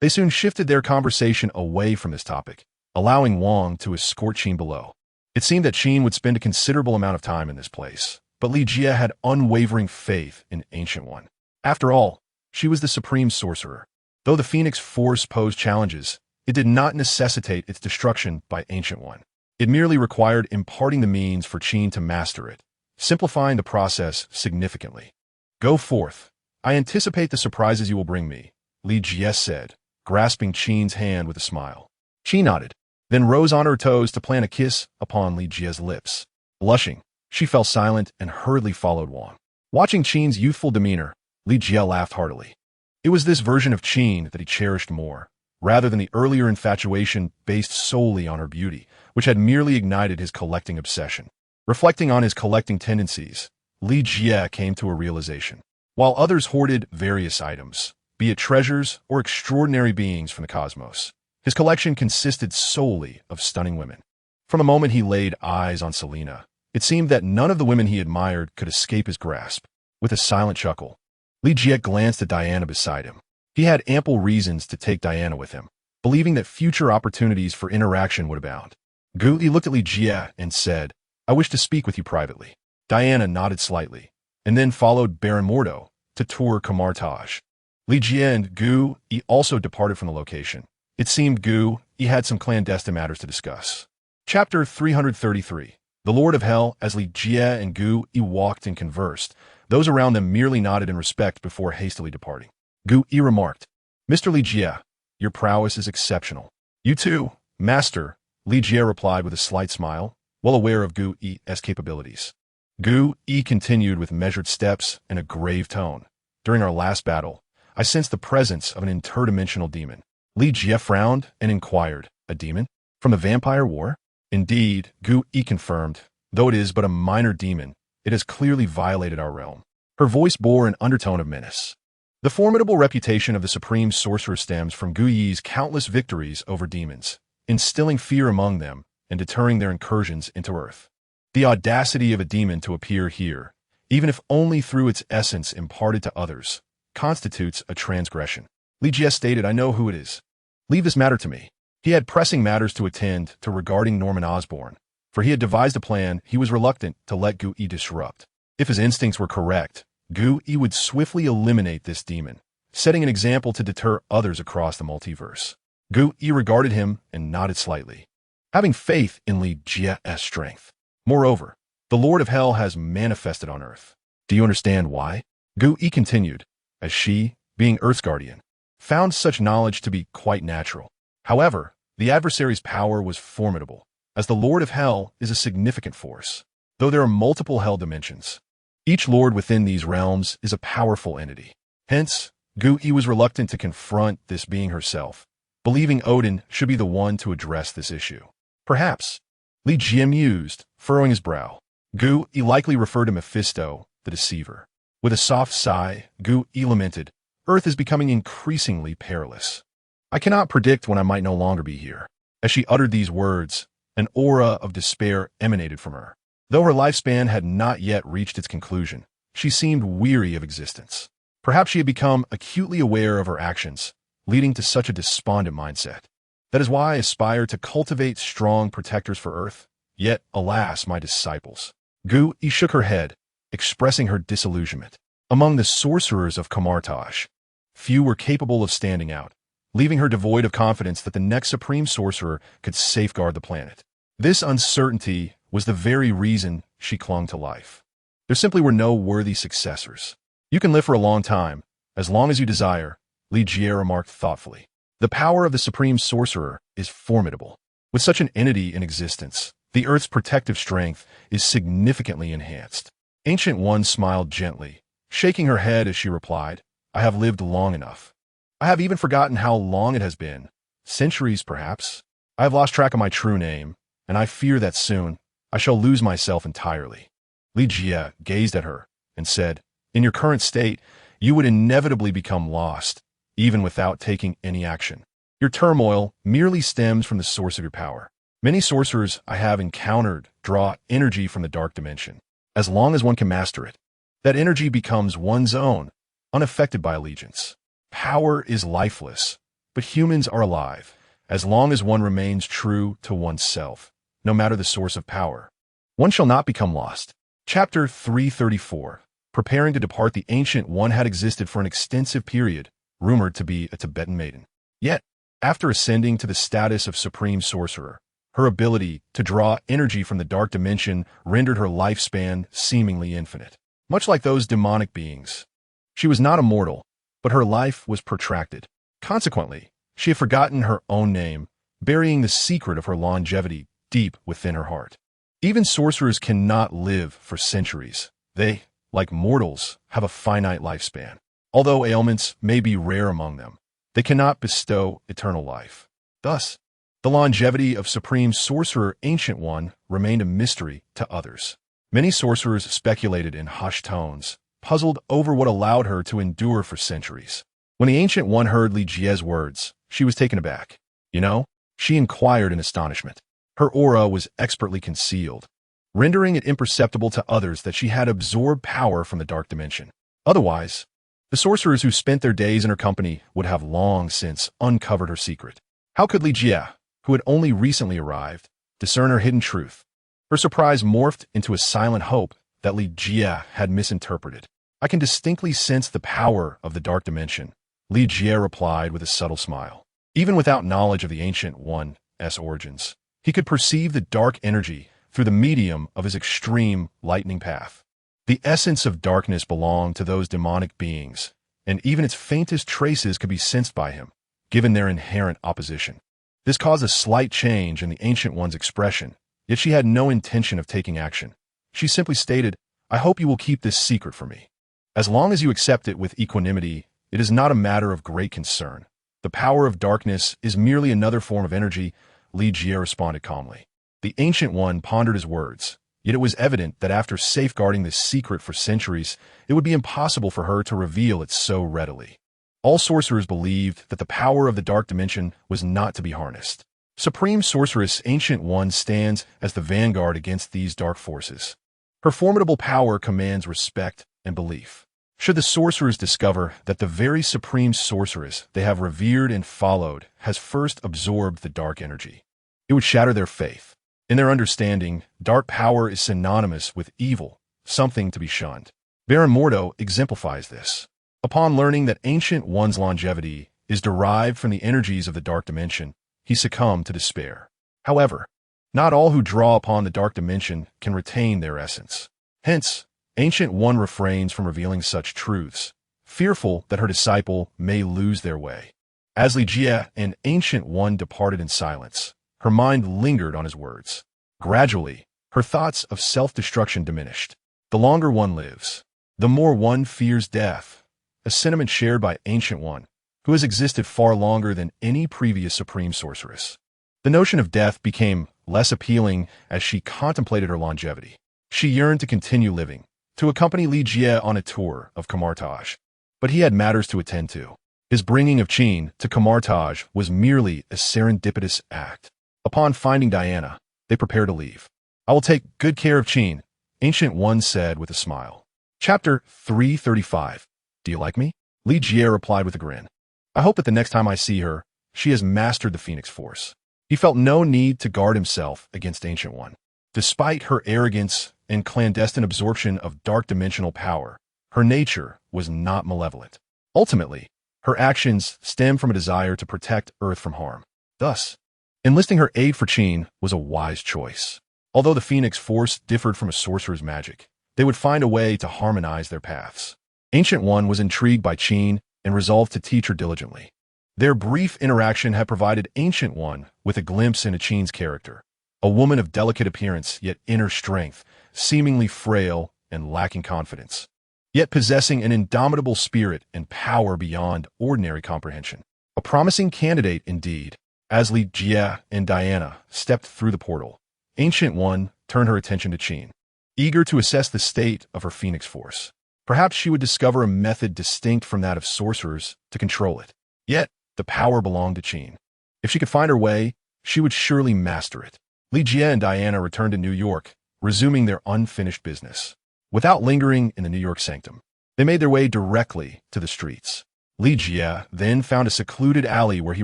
they soon shifted their conversation away from this topic, allowing Wong to escort Qin below. It seemed that Qin would spend a considerable amount of time in this place, but Li Jie had unwavering faith in Ancient One. After all, she was the Supreme Sorcerer. Though the Phoenix Force posed challenges, it did not necessitate its destruction by Ancient One. It merely required imparting the means for Qin to master it, simplifying the process significantly. "Go forth. I anticipate the surprises you will bring me," Li Jie said, grasping Qin's hand with a smile. She nodded, then rose on her toes to plant a kiss upon Li Jie's lips. Blushing, she fell silent and hurriedly followed Wang. Watching Qin's youthful demeanor, Li Jie laughed heartily. It was this version of Qin that he cherished more, rather than the earlier infatuation based solely on her beauty, which had merely ignited his collecting obsession. Reflecting on his collecting tendencies, Li Jie came to a realization. While others hoarded various items, be it treasures or extraordinary beings from the cosmos, his collection consisted solely of stunning women. From the moment he laid eyes on Selena, it seemed that none of the women he admired could escape his grasp. With a silent chuckle, Li Jie glanced at Diana beside him. He had ample reasons to take Diana with him, believing that future opportunities for interaction would abound. He looked at Li Jie and said, "I wish to speak with you privately." Diana nodded slightly, and then followed Baron Mordo to tour Camartage. Li Jie and Gu Yi also departed from the location. It seemed Gu Yi had some clandestine matters to discuss. Chapter 333. The Lord of Hell. As Li Jie and Gu Yi walked and conversed, those around them merely nodded in respect before hastily departing. Gu Yi remarked, "Mr. Li Jie, your prowess is exceptional." "You too, Master," Li Jie replied with a slight smile, well aware of Gu Yi's capabilities. Gu Yi continued with measured steps and a grave tone. "During our last battle, I sensed the presence of an interdimensional demon." Li Jie frowned and inquired, "A demon? From the vampire war?" "Indeed," Gu Yi confirmed, "though it is but a minor demon, it has clearly violated our realm." Her voice bore an undertone of menace. The formidable reputation of the Supreme Sorcerer stems from Gu Yi's countless victories over demons, instilling fear among them and deterring their incursions into Earth. The audacity of a demon to appear here, even if only through its essence imparted to others, constitutes a transgression. Li Jie stated, "I know who it is. Leave this matter to me." He had pressing matters to attend to regarding Norman Osborn, for he had devised a plan he was reluctant to let Gu Yi disrupt. If his instincts were correct, Gu Yi would swiftly eliminate this demon, setting an example to deter others across the multiverse. Gu Yi regarded him and nodded slightly, having faith in Li Jie's strength. "Moreover, the Lord of Hell has manifested on Earth. Do you understand why?" Gu Yi continued, as she, being Earth's guardian, found such knowledge to be quite natural. However, the adversary's power was formidable, as the Lord of Hell is a significant force. Though there are multiple hell dimensions, each lord within these realms is a powerful entity. Hence, Gu Yi was reluctant to confront this being herself, believing Odin should be the one to address this issue. "Perhaps," Li Jie mused, furrowing his brow. Gu Yi likely referred to Mephisto, the deceiver. With a soft sigh, Gu Yi lamented, "Earth is becoming increasingly perilous. I cannot predict when I might no longer be here." As she uttered these words, an aura of despair emanated from her. Though her lifespan had not yet reached its conclusion, she seemed weary of existence. Perhaps she had become acutely aware of her actions, leading to such a despondent mindset. "That is why I aspire to cultivate strong protectors for Earth. Yet, alas, my disciples." Gu Yi shook her head, expressing her disillusionment. Among the sorcerers of Camartage, few were capable of standing out, leaving her devoid of confidence that the next Supreme Sorcerer could safeguard the planet. This uncertainty was the very reason she clung to life. There simply were no worthy successors. "You can live for a long time, as long as you desire," Li Jie remarked thoughtfully. "The power of the Supreme Sorcerer is formidable. With such an entity in existence, the Earth's protective strength is significantly enhanced." Ancient One smiled gently, shaking her head as she replied, "I have lived long enough. I have even forgotten how long it has been. Centuries, perhaps. I have lost track of my true name, and I fear that soon I shall lose myself entirely." Li Jie gazed at her and said, "In your current state, you would inevitably become lost, even without taking any action. Your turmoil merely stems from the source of your power. Many sorcerers I have encountered draw energy from the dark dimension. As long as one can master it, that energy becomes one's own, unaffected by allegiance. Power is lifeless, but humans are alive, as long as one remains true to oneself, no matter the source of power. One shall not become lost." Chapter 334. Preparing to depart. The Ancient One had existed for an extensive period, rumored to be a Tibetan maiden. Yet, after ascending to the status of Supreme Sorcerer, her ability to draw energy from the dark dimension rendered her lifespan seemingly infinite. Much like those demonic beings, she was not immortal, but her life was protracted. Consequently, she had forgotten her own name burying the secret of her longevity deep within her heart. Even sorcerers cannot live for centuries. They, like mortals, have a finite lifespan. Although ailments may be rare among them, they cannot bestow eternal life. Thus, the longevity of Supreme Sorcerer Ancient One remained a mystery to others. Many sorcerers speculated in hushed tones, puzzled over what allowed her to endure for centuries. When the Ancient One heard Li Jie's words, she was taken aback. You know? She inquired in astonishment. Her aura was expertly concealed, rendering it imperceptible to others that she had absorbed power from the dark dimension. Otherwise, the sorcerers who spent their days in her company would have long since uncovered her secret. How could Li Jie, who had only recently arrived, discern her hidden truth? Her surprise morphed into a silent hope that Li Jie had misinterpreted. I can distinctly sense the power of the dark dimension, Li Jie replied with a subtle smile. Even without knowledge of the Ancient One's origins, he could perceive the dark energy through the medium of his extreme lightning path. The essence of darkness belonged to those demonic beings, and even its faintest traces could be sensed by him, given their inherent opposition. This caused a slight change in the Ancient One's expression, yet she had no intention of taking action. She simply stated, I hope you will keep this secret from me. As long as you accept it with equanimity, it is not a matter of great concern. The power of darkness is merely another form of energy, Li Jie responded calmly. The Ancient One pondered his words, yet it was evident that after safeguarding this secret for centuries, it would be impossible for her to reveal it so readily. All sorcerers believed that the power of the dark dimension was not to be harnessed. Supreme Sorceress Ancient One stands as the vanguard against these dark forces. Her formidable power commands respect and belief. Should the sorcerers discover that the very supreme sorceress they have revered and followed has first absorbed the dark energy, it would shatter their faith. In their understanding, dark power is synonymous with evil, something to be shunned. Baron Mordo exemplifies this. Upon learning that Ancient One's longevity is derived from the energies of the dark dimension, he succumbed to despair. However, not all who draw upon the dark dimension can retain their essence. Hence, Ancient One refrains from revealing such truths, fearful that her disciple may lose their way. As Li Jie and Ancient One departed in silence, her mind lingered on his words. Gradually, her thoughts of self-destruction diminished. The longer one lives, the more one fears death, a sentiment shared by Ancient One, who has existed far longer than any previous supreme sorceress. The notion of death became less appealing as she contemplated her longevity. She yearned to continue living, to accompany Li Jie on a tour of Camartage. But he had matters to attend to. His bringing of Qin to Camartage was merely a serendipitous act. Upon finding Diana, they prepared to leave. I will take good care of Qin, Ancient One said with a smile. Chapter 335. Do you like me? Li Jie replied with a grin. I hope that the next time I see her, she has mastered the Phoenix Force. He felt no need to guard himself against Ancient One. Despite her arrogance and clandestine absorption of dark dimensional power, her nature was not malevolent. Ultimately, her actions stemmed from a desire to protect Earth from harm. Thus, enlisting her aid for Qin was a wise choice. Although the Phoenix Force differed from a sorcerer's magic, they would find a way to harmonize their paths. Ancient One was intrigued by Qin and resolved to teach her diligently. Their brief interaction had provided Ancient One with a glimpse into Qin's character, a woman of delicate appearance yet inner strength, seemingly frail and lacking confidence, yet possessing an indomitable spirit and power beyond ordinary comprehension. A promising candidate indeed. As Li Jie and Diana stepped through the portal, Ancient One turned her attention to Qin, eager to assess the state of her Phoenix Force. Perhaps she would discover a method distinct from that of sorcerers to control it. Yet, the power belonged to Qin. If she could find her way, she would surely master it. Li Jie and Diana returned to New York, resuming their unfinished business. Without lingering in the New York sanctum, they made their way directly to the streets. Li Jie then found a secluded alley where he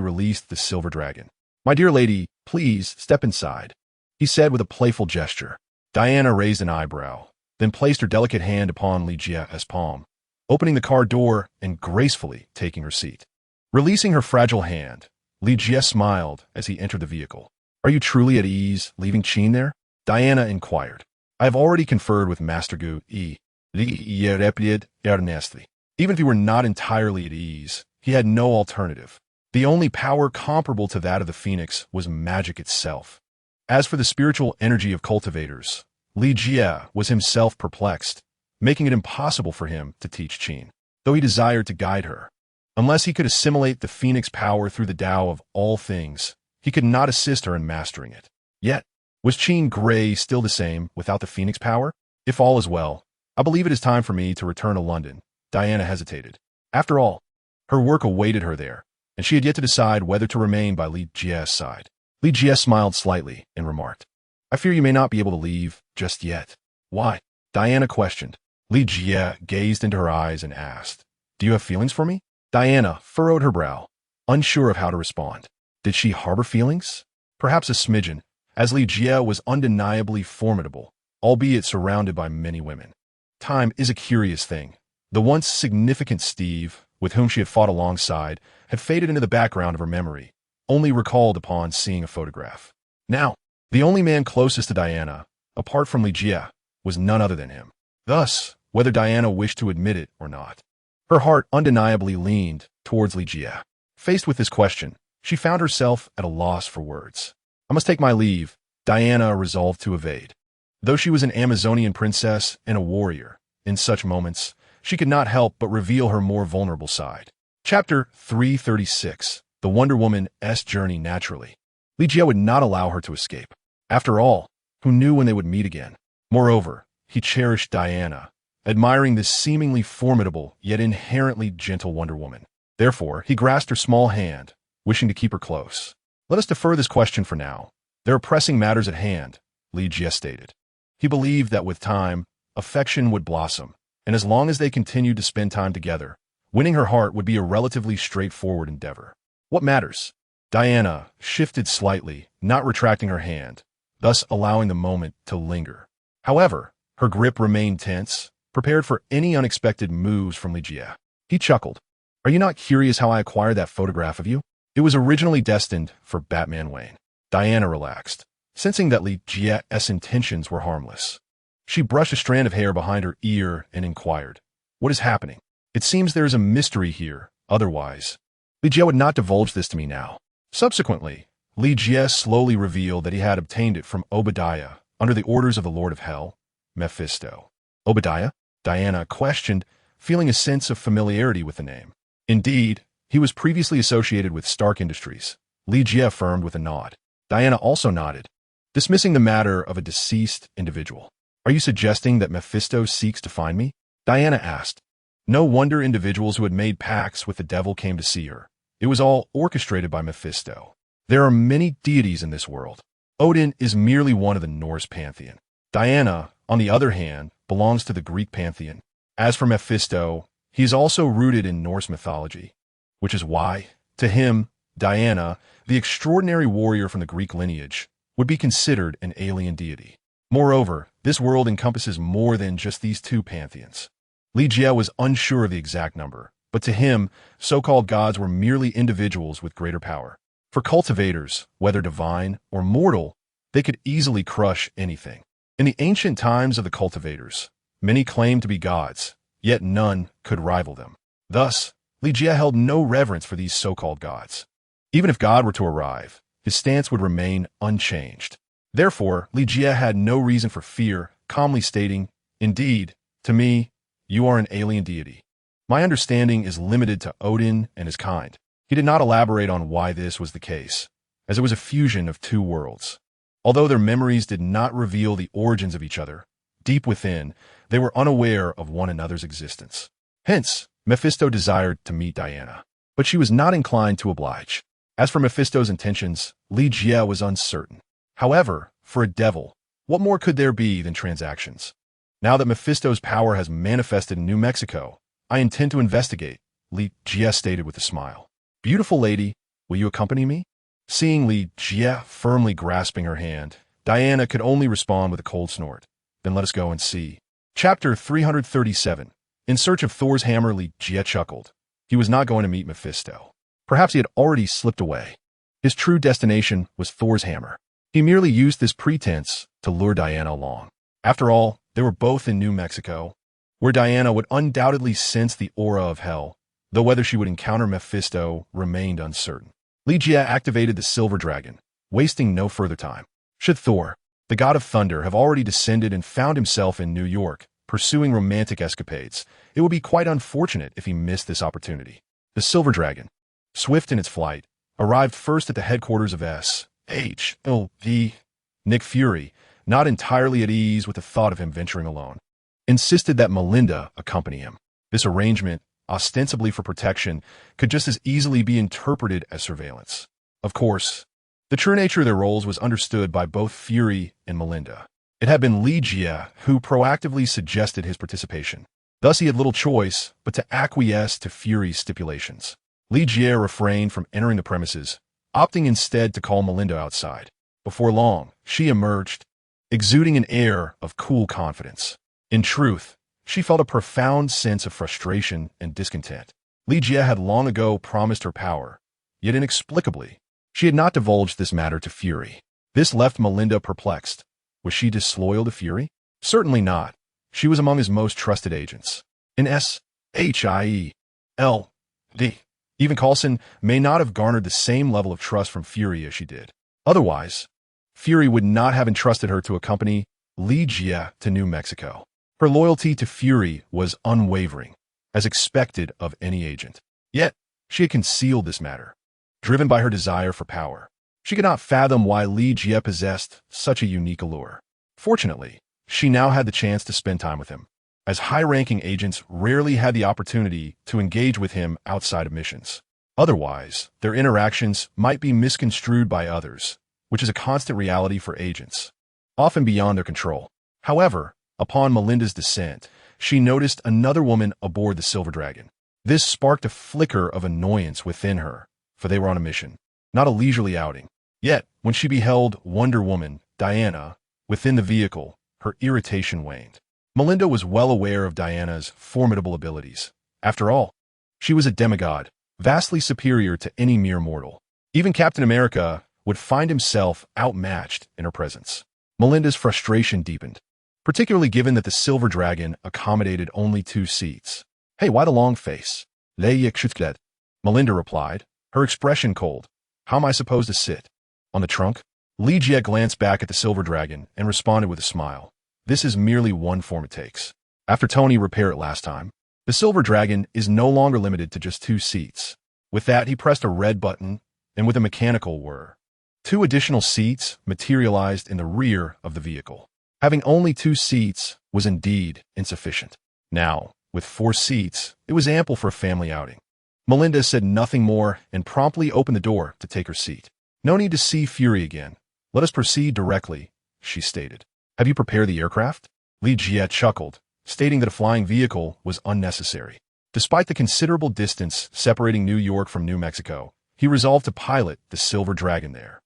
released the silver dragon. My dear lady, please step inside, he said with a playful gesture. Diana raised an eyebrow, then placed her delicate hand upon Li Jie's palm, opening the car door and gracefully taking her seat. Releasing her fragile hand, Li Jie smiled as he entered the vehicle. Are you truly at ease leaving Qin there? Diana inquired. I have already conferred with Master Gu E. Replied earnestly. Even if he were not entirely at ease, he had no alternative. The only power comparable to that of the Phoenix was magic itself. As for the spiritual energy of cultivators, Li Jie was himself perplexed, making it impossible for him to teach Qin, though he desired to guide her. Unless he could assimilate the Phoenix power through the Tao of all things, he could not assist her in mastering it. Yet, was Qin Gray still the same without the Phoenix power? If all is well, I believe it is time for me to return to London. Diana hesitated. After all, her work awaited her there, and she had yet to decide whether to remain by Li Jie's side. Li Jie smiled slightly and remarked, I fear you may not be able to leave just yet. Why? Diana questioned. Li Jie gazed into her eyes and asked, Do you have feelings for me? Diana furrowed her brow, unsure of how to respond. Did she harbor feelings? Perhaps a smidgen, as Li Jie was undeniably formidable, albeit surrounded by many women. Time is a curious thing. The once significant Steve, with whom she had fought alongside, had faded into the background of her memory, only recalled upon seeing a photograph. Now, the only man closest to Diana, apart from Li Jie, was none other than him. Thus, whether Diana wished to admit it or not, her heart undeniably leaned towards Li Jie. Faced with this question, she found herself at a loss for words. I must take my leave, Diana resolved to evade. Though she was an Amazonian princess and a warrior, in such moments, she could not help but reveal her more vulnerable side. Chapter 336, The Wonder Woman's Journey Naturally. Li Jie would not allow her to escape. After all, who knew when they would meet again? Moreover, he cherished Diana, admiring this seemingly formidable yet inherently gentle Wonder Woman. Therefore, he grasped her small hand, wishing to keep her close. Let us defer this question for now. There are pressing matters at hand, Li Jie stated. He believed that with time, affection would blossom, and as long as they continued to spend time together, winning her heart would be a relatively straightforward endeavor. What matters? Diana shifted slightly, not retracting her hand, thus allowing the moment to linger. However, her grip remained tense, prepared for any unexpected moves from Li Jie. He chuckled. Are you not curious how I acquired that photograph of you? It was originally destined for Batman Wayne. Diana relaxed, sensing that Li Jie's intentions were harmless. She brushed a strand of hair behind her ear and inquired, What is happening? It seems there is a mystery here, otherwise. Li Jie would not divulge this to me now. Subsequently, Li Jie slowly revealed that he had obtained it from Obadiah under the orders of the Lord of Hell, Mephisto. Obadiah? Diana questioned, feeling a sense of familiarity with the name. Indeed, he was previously associated with Stark Industries. Li Jie affirmed with a nod. Diana also nodded, dismissing the matter of a deceased individual. Are you suggesting that Mephisto seeks to find me? Diana asked. No wonder individuals who had made pacts with the devil came to see her. It was all orchestrated by Mephisto. There are many deities in this world. Odin is merely one of the Norse pantheon. Diana, on the other hand, belongs to the Greek pantheon. As for Mephisto, he is also rooted in Norse mythology, which is why, to him, Diana, the extraordinary warrior from the Greek lineage, would be considered an alien deity. Moreover, this world encompasses more than just these two pantheons. Li Jie was unsure of the exact number, but to him, so-called gods were merely individuals with greater power. For cultivators, whether divine or mortal, they could easily crush anything. In the ancient times of the cultivators, many claimed to be gods, yet none could rival them. Thus, Li Jie held no reverence for these so-called gods. Even if God were to arrive, his stance would remain unchanged. Therefore, Li Jie had no reason for fear, calmly stating, Indeed, to me, you are an alien deity. My understanding is limited to Odin and his kind. He did not elaborate on why this was the case, as it was a fusion of two worlds. Although their memories did not reveal the origins of each other, deep within, they were unaware of one another's existence. Hence, Mephisto desired to meet Diana, but she was not inclined to oblige. As for Mephisto's intentions, Li Jie was uncertain. However, for a devil, what more could there be than transactions? Now that Mephisto's power has manifested in New Mexico, I intend to investigate, Li Jie stated with a smile. Beautiful lady, will you accompany me? Seeing Li Jie firmly grasping her hand, Diana could only respond with a cold snort. Then let us go and see. Chapter 337. In search of Thor's hammer, Li Jie chuckled. He was not going to meet Mephisto. Perhaps he had already slipped away. His true destination was Thor's hammer. He merely used this pretense to lure Diana along. After all, they were both in New Mexico, where Diana would undoubtedly sense the aura of hell, though whether she would encounter Mephisto remained uncertain. Li Jie activated the Silver Dragon, wasting no further time. Should Thor, the god of thunder, have already descended and found himself in New York, pursuing romantic escapades, it would be quite unfortunate if he missed this opportunity. The Silver Dragon, swift in its flight, arrived first at the headquarters of S.H.L.D. Nick Fury, not entirely at ease with the thought of him venturing alone, insisted that Melinda accompany him. This arrangement, ostensibly for protection, could just as easily be interpreted as surveillance. Of course, the true nature of their roles was understood by both Fury and Melinda. It had been Li Jie who proactively suggested his participation. Thus he had little choice but to acquiesce to Fury's stipulations. Li Jie refrained from entering the premises, opting instead to call Melinda outside. Before long, she emerged, exuding an air of cool confidence. In truth, she felt a profound sense of frustration and discontent. Li Jie had long ago promised her power, yet inexplicably, she had not divulged this matter to Fury. This left Melinda perplexed. Was she disloyal to Fury? Certainly not. She was among his most trusted agents. In S.H.I.E.L.D. Even Coulson may not have garnered the same level of trust from Fury as she did. Otherwise, Fury would not have entrusted her to accompany Li Jie to New Mexico. Her loyalty to Fury was unwavering, as expected of any agent. Yet, she had concealed this matter, driven by her desire for power. She could not fathom why Li Jie possessed such a unique allure. Fortunately, she now had the chance to spend time with him, as high-ranking agents rarely had the opportunity to engage with him outside of missions. Otherwise, their interactions might be misconstrued by others, which is a constant reality for agents, often beyond their control. However, upon Melinda's descent, she noticed another woman aboard the Silver Dragon. This sparked a flicker of annoyance within her, for they were on a mission, not a leisurely outing. Yet, when she beheld Wonder Woman, Diana, within the vehicle, her irritation waned. Melinda was well aware of Diana's formidable abilities. After all, she was a demigod, vastly superior to any mere mortal. Even Captain America would find himself outmatched in her presence. Melinda's frustration deepened, particularly given that the Silver Dragon accommodated only 2 seats. "Hey, why the long face?" Melinda replied, her expression cold. "How am I supposed to sit? On the trunk?" Li Jie glanced back at the Silver Dragon and responded with a smile. "This is merely one form it takes. After Tony repaired it last time, the Silver Dragon is no longer limited to just 2 seats. With that, he pressed a red button, and with a mechanical whir, 2 additional seats materialized in the rear of the vehicle. Having only 2 seats was indeed insufficient. Now, with 4 seats, it was ample for a family outing. Melinda said nothing more and promptly opened the door to take her seat. "No need to see Fury again. Let us proceed directly," she stated. "Have you prepared the aircraft?" Li Jie chuckled, stating that a flying vehicle was unnecessary. Despite the considerable distance separating New York from New Mexico, he resolved to pilot the Silver Dragon there.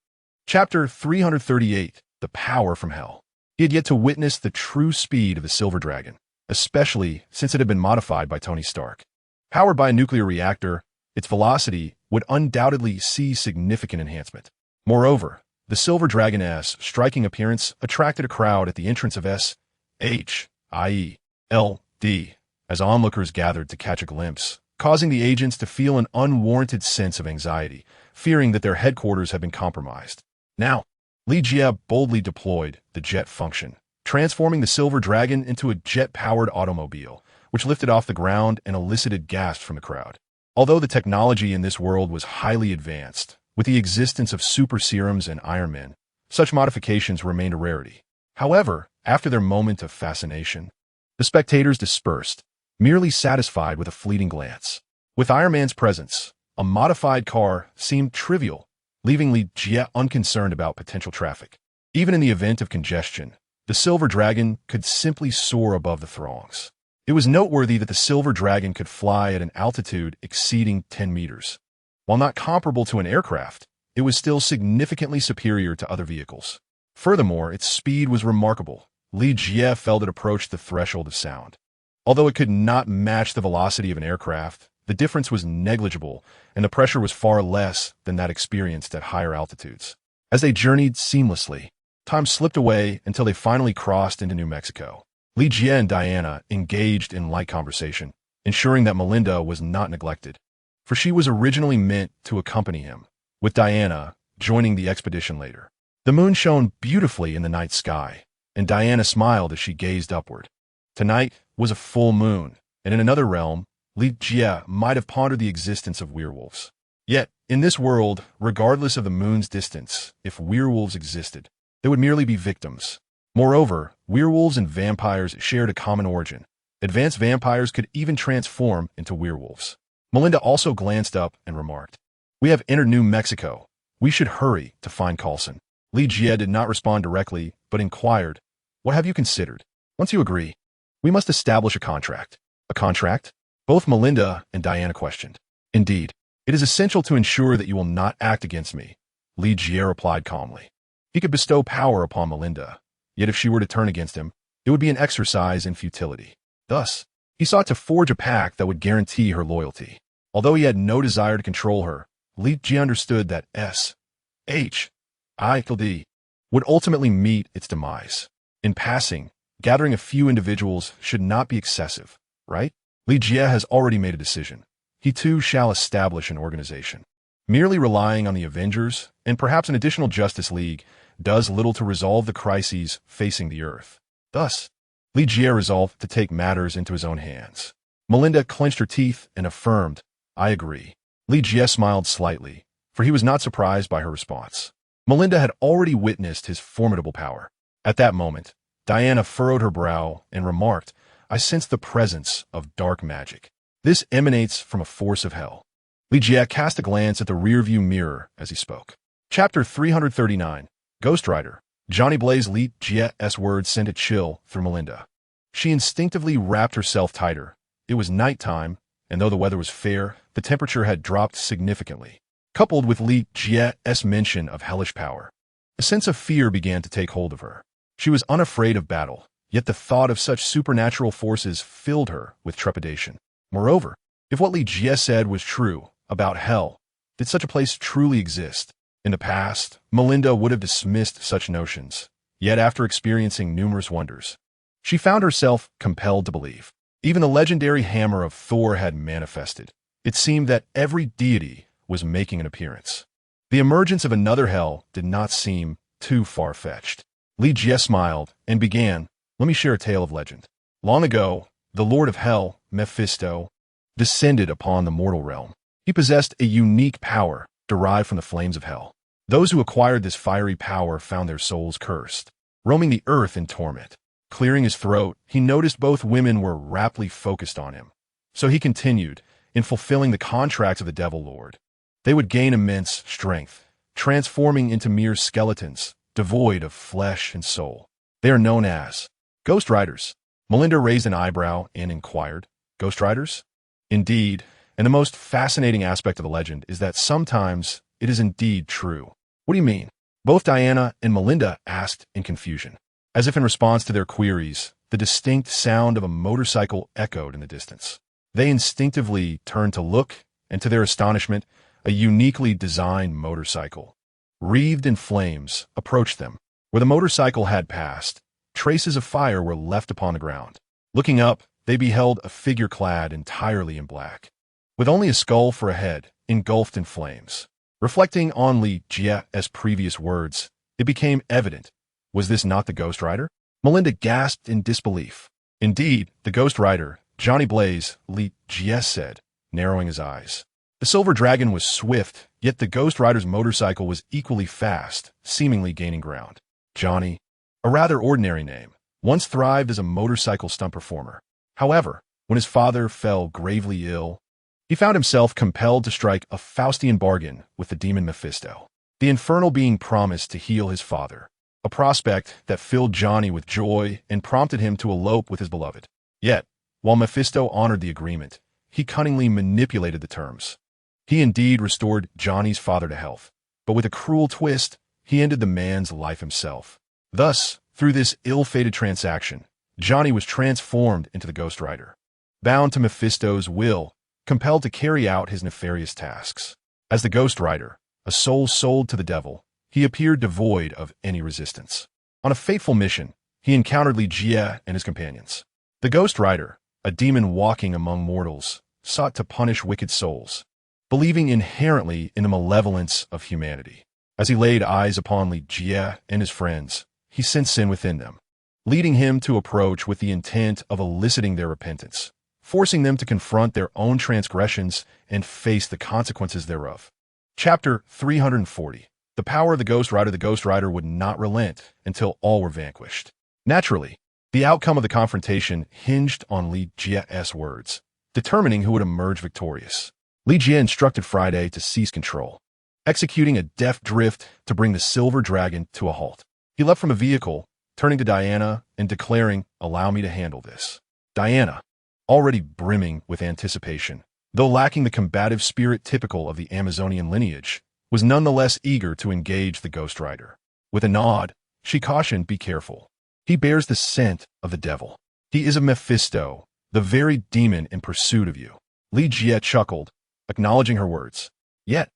Chapter 338, The Power from Hell. He had yet to witness the true speed of the Silver Dragon, especially since it had been modified by Tony Stark. Powered by a nuclear reactor, its velocity would undoubtedly see significant enhancement. Moreover, the Silver Dragon's striking appearance attracted a crowd at the entrance of S.H.I.E.L.D. as onlookers gathered to catch a glimpse, causing the agents to feel an unwarranted sense of anxiety, fearing that their headquarters had been compromised. Now, Li Jie boldly deployed the jet function, transforming the Silver Dragon into a jet-powered automobile, which lifted off the ground and elicited gasps from the crowd. Although the technology in this world was highly advanced, with the existence of super serums and Iron Men, such modifications remained a rarity. However, after their moment of fascination, the spectators dispersed, merely satisfied with a fleeting glance. With Iron Man's presence, a modified car seemed trivial, leaving Li Jie unconcerned about potential traffic. Even in the event of congestion, the Silver Dragon could simply soar above the throngs. It was noteworthy that the Silver Dragon could fly at an altitude exceeding 10 meters. While not comparable to an aircraft, it was still significantly superior to other vehicles. Furthermore, its speed was remarkable. Li Jie felt it approached the threshold of sound. Although it could not match the velocity of an aircraft, the difference was negligible, and the pressure was far less than that experienced at higher altitudes. As they journeyed seamlessly, time slipped away until they finally crossed into New Mexico. Li Jie and Diana engaged in light conversation, ensuring that Melinda was not neglected. For she was originally meant to accompany him, with Diana joining the expedition later. The moon shone beautifully in the night sky, and Diana smiled as she gazed upward. Tonight was a full moon, and in another realm, Li Jie might have pondered the existence of werewolves. Yet, in this world, regardless of the moon's distance, if werewolves existed, they would merely be victims. Moreover, werewolves and vampires shared a common origin. Advanced vampires could even transform into werewolves. Melinda also glanced up and remarked, "We have entered New Mexico. We should hurry to find Coulson." Li Jie did not respond directly, but inquired, "What have you considered? Once you agree, we must establish a contract." "A contract?" Both Melinda and Diana questioned. "Indeed. It is essential to ensure that you will not act against me," Li Jie replied calmly. He could bestow power upon Melinda, yet if she were to turn against him, it would be an exercise in futility. Thus, he sought to forge a pact that would guarantee her loyalty. Although he had no desire to control her, Li Jie understood that S.H.I.D. would ultimately meet its demise. In passing, gathering a few individuals should not be excessive, right? Li Jie has already made a decision. He too shall establish an organization. Merely relying on the Avengers, and perhaps an additional Justice League, does little to resolve the crises facing the Earth. Thus, Li Jie resolved to take matters into his own hands. Melinda clenched her teeth and affirmed, "I agree." Li Jie smiled slightly, for he was not surprised by her response. Melinda had already witnessed his formidable power. At that moment, Diana furrowed her brow and remarked, "I sense the presence of dark magic. This emanates from a force of hell." Li Jie cast a glance at the rearview mirror as he spoke. Chapter 339, Ghost Rider. Johnny Blaze. Li Jie's words sent a chill through Melinda. She instinctively wrapped herself tighter. It was nighttime, and though the weather was fair, the temperature had dropped significantly. Coupled with Li Jie's mention of hellish power, a sense of fear began to take hold of her. She was unafraid of battle, yet the thought of such supernatural forces filled her with trepidation. Moreover, if what Li Jie said was true about hell, did such a place truly exist? In the past, Melinda would have dismissed such notions, yet after experiencing numerous wonders, she found herself compelled to believe. Even the legendary hammer of Thor had manifested. It seemed that every deity was making an appearance. The emergence of another hell did not seem too far-fetched. Li Jie smiled and began, "Let me share a tale of legend. Long ago, the Lord of Hell, Mephisto, descended upon the mortal realm. He possessed a unique power derived from the flames of hell. Those who acquired this fiery power found their souls cursed, roaming the earth in torment." Clearing his throat, he noticed both women were raptly focused on him. So he continued, "In fulfilling the contracts of the Devil Lord, they would gain immense strength, transforming into mere skeletons, devoid of flesh and soul. They are known as Ghost Riders." Melinda raised an eyebrow and inquired, "Ghost Riders?" "Indeed, and the most fascinating aspect of the legend is that sometimes it is indeed true." "What do you mean?" Both Diana and Melinda asked in confusion. As if in response to their queries, the distinct sound of a motorcycle echoed in the distance. They instinctively turned to look, and to their astonishment, a uniquely designed motorcycle, wreathed in flames, approached them. Where the motorcycle had passed, traces of fire were left upon the ground. Looking up, they beheld a figure clad entirely in black, with only a skull for a head, engulfed in flames. Reflecting on Li Jie's previous words, it became evident. Was this not the Ghost Rider? Melinda gasped in disbelief. "Indeed, the Ghost Rider, Johnny Blaze," Li Jie said, narrowing his eyes. The silver dragon was swift, yet the Ghost Rider's motorcycle was equally fast, seemingly gaining ground. Johnny, a rather ordinary name, once thrived as a motorcycle stunt performer. However, when his father fell gravely ill, he found himself compelled to strike a Faustian bargain with the demon Mephisto. The infernal being promised to heal his father, a prospect that filled Johnny with joy and prompted him to elope with his beloved. Yet, while Mephisto honored the agreement, he cunningly manipulated the terms. He indeed restored Johnny's father to health, but with a cruel twist, he ended the man's life himself. Thus, through this ill-fated transaction, Johnny was transformed into the Ghost Rider, bound to Mephisto's will, compelled to carry out his nefarious tasks. As the Ghost Rider, a soul sold to the devil, he appeared devoid of any resistance. On a fateful mission, he encountered Li Jie and his companions. The Ghost Rider, a demon walking among mortals, sought to punish wicked souls, believing inherently in the malevolence of humanity. As he laid eyes upon Li Jie and his friends, he sensed sin within them, leading him to approach with the intent of eliciting their repentance, forcing them to confront their own transgressions and face the consequences thereof. Chapter 340. The power of the Ghost Rider. The Ghost Rider would not relent until all were vanquished. Naturally, the outcome of the confrontation hinged on Li Jie's words, determining who would emerge victorious. Li Jie instructed Friday to seize control, executing a deft drift to bring the silver dragon to a halt. He leapt from a vehicle, turning to Diana and declaring, "Allow me to handle this." Diana, already brimming with anticipation, though lacking the combative spirit typical of the Amazonian lineage, was nonetheless eager to engage the Ghost Rider. With a nod, she cautioned, "Be careful. He bears the scent of the devil. He is a Mephisto, the very demon in pursuit of you." Li Jie chuckled, acknowledging her words. Yet,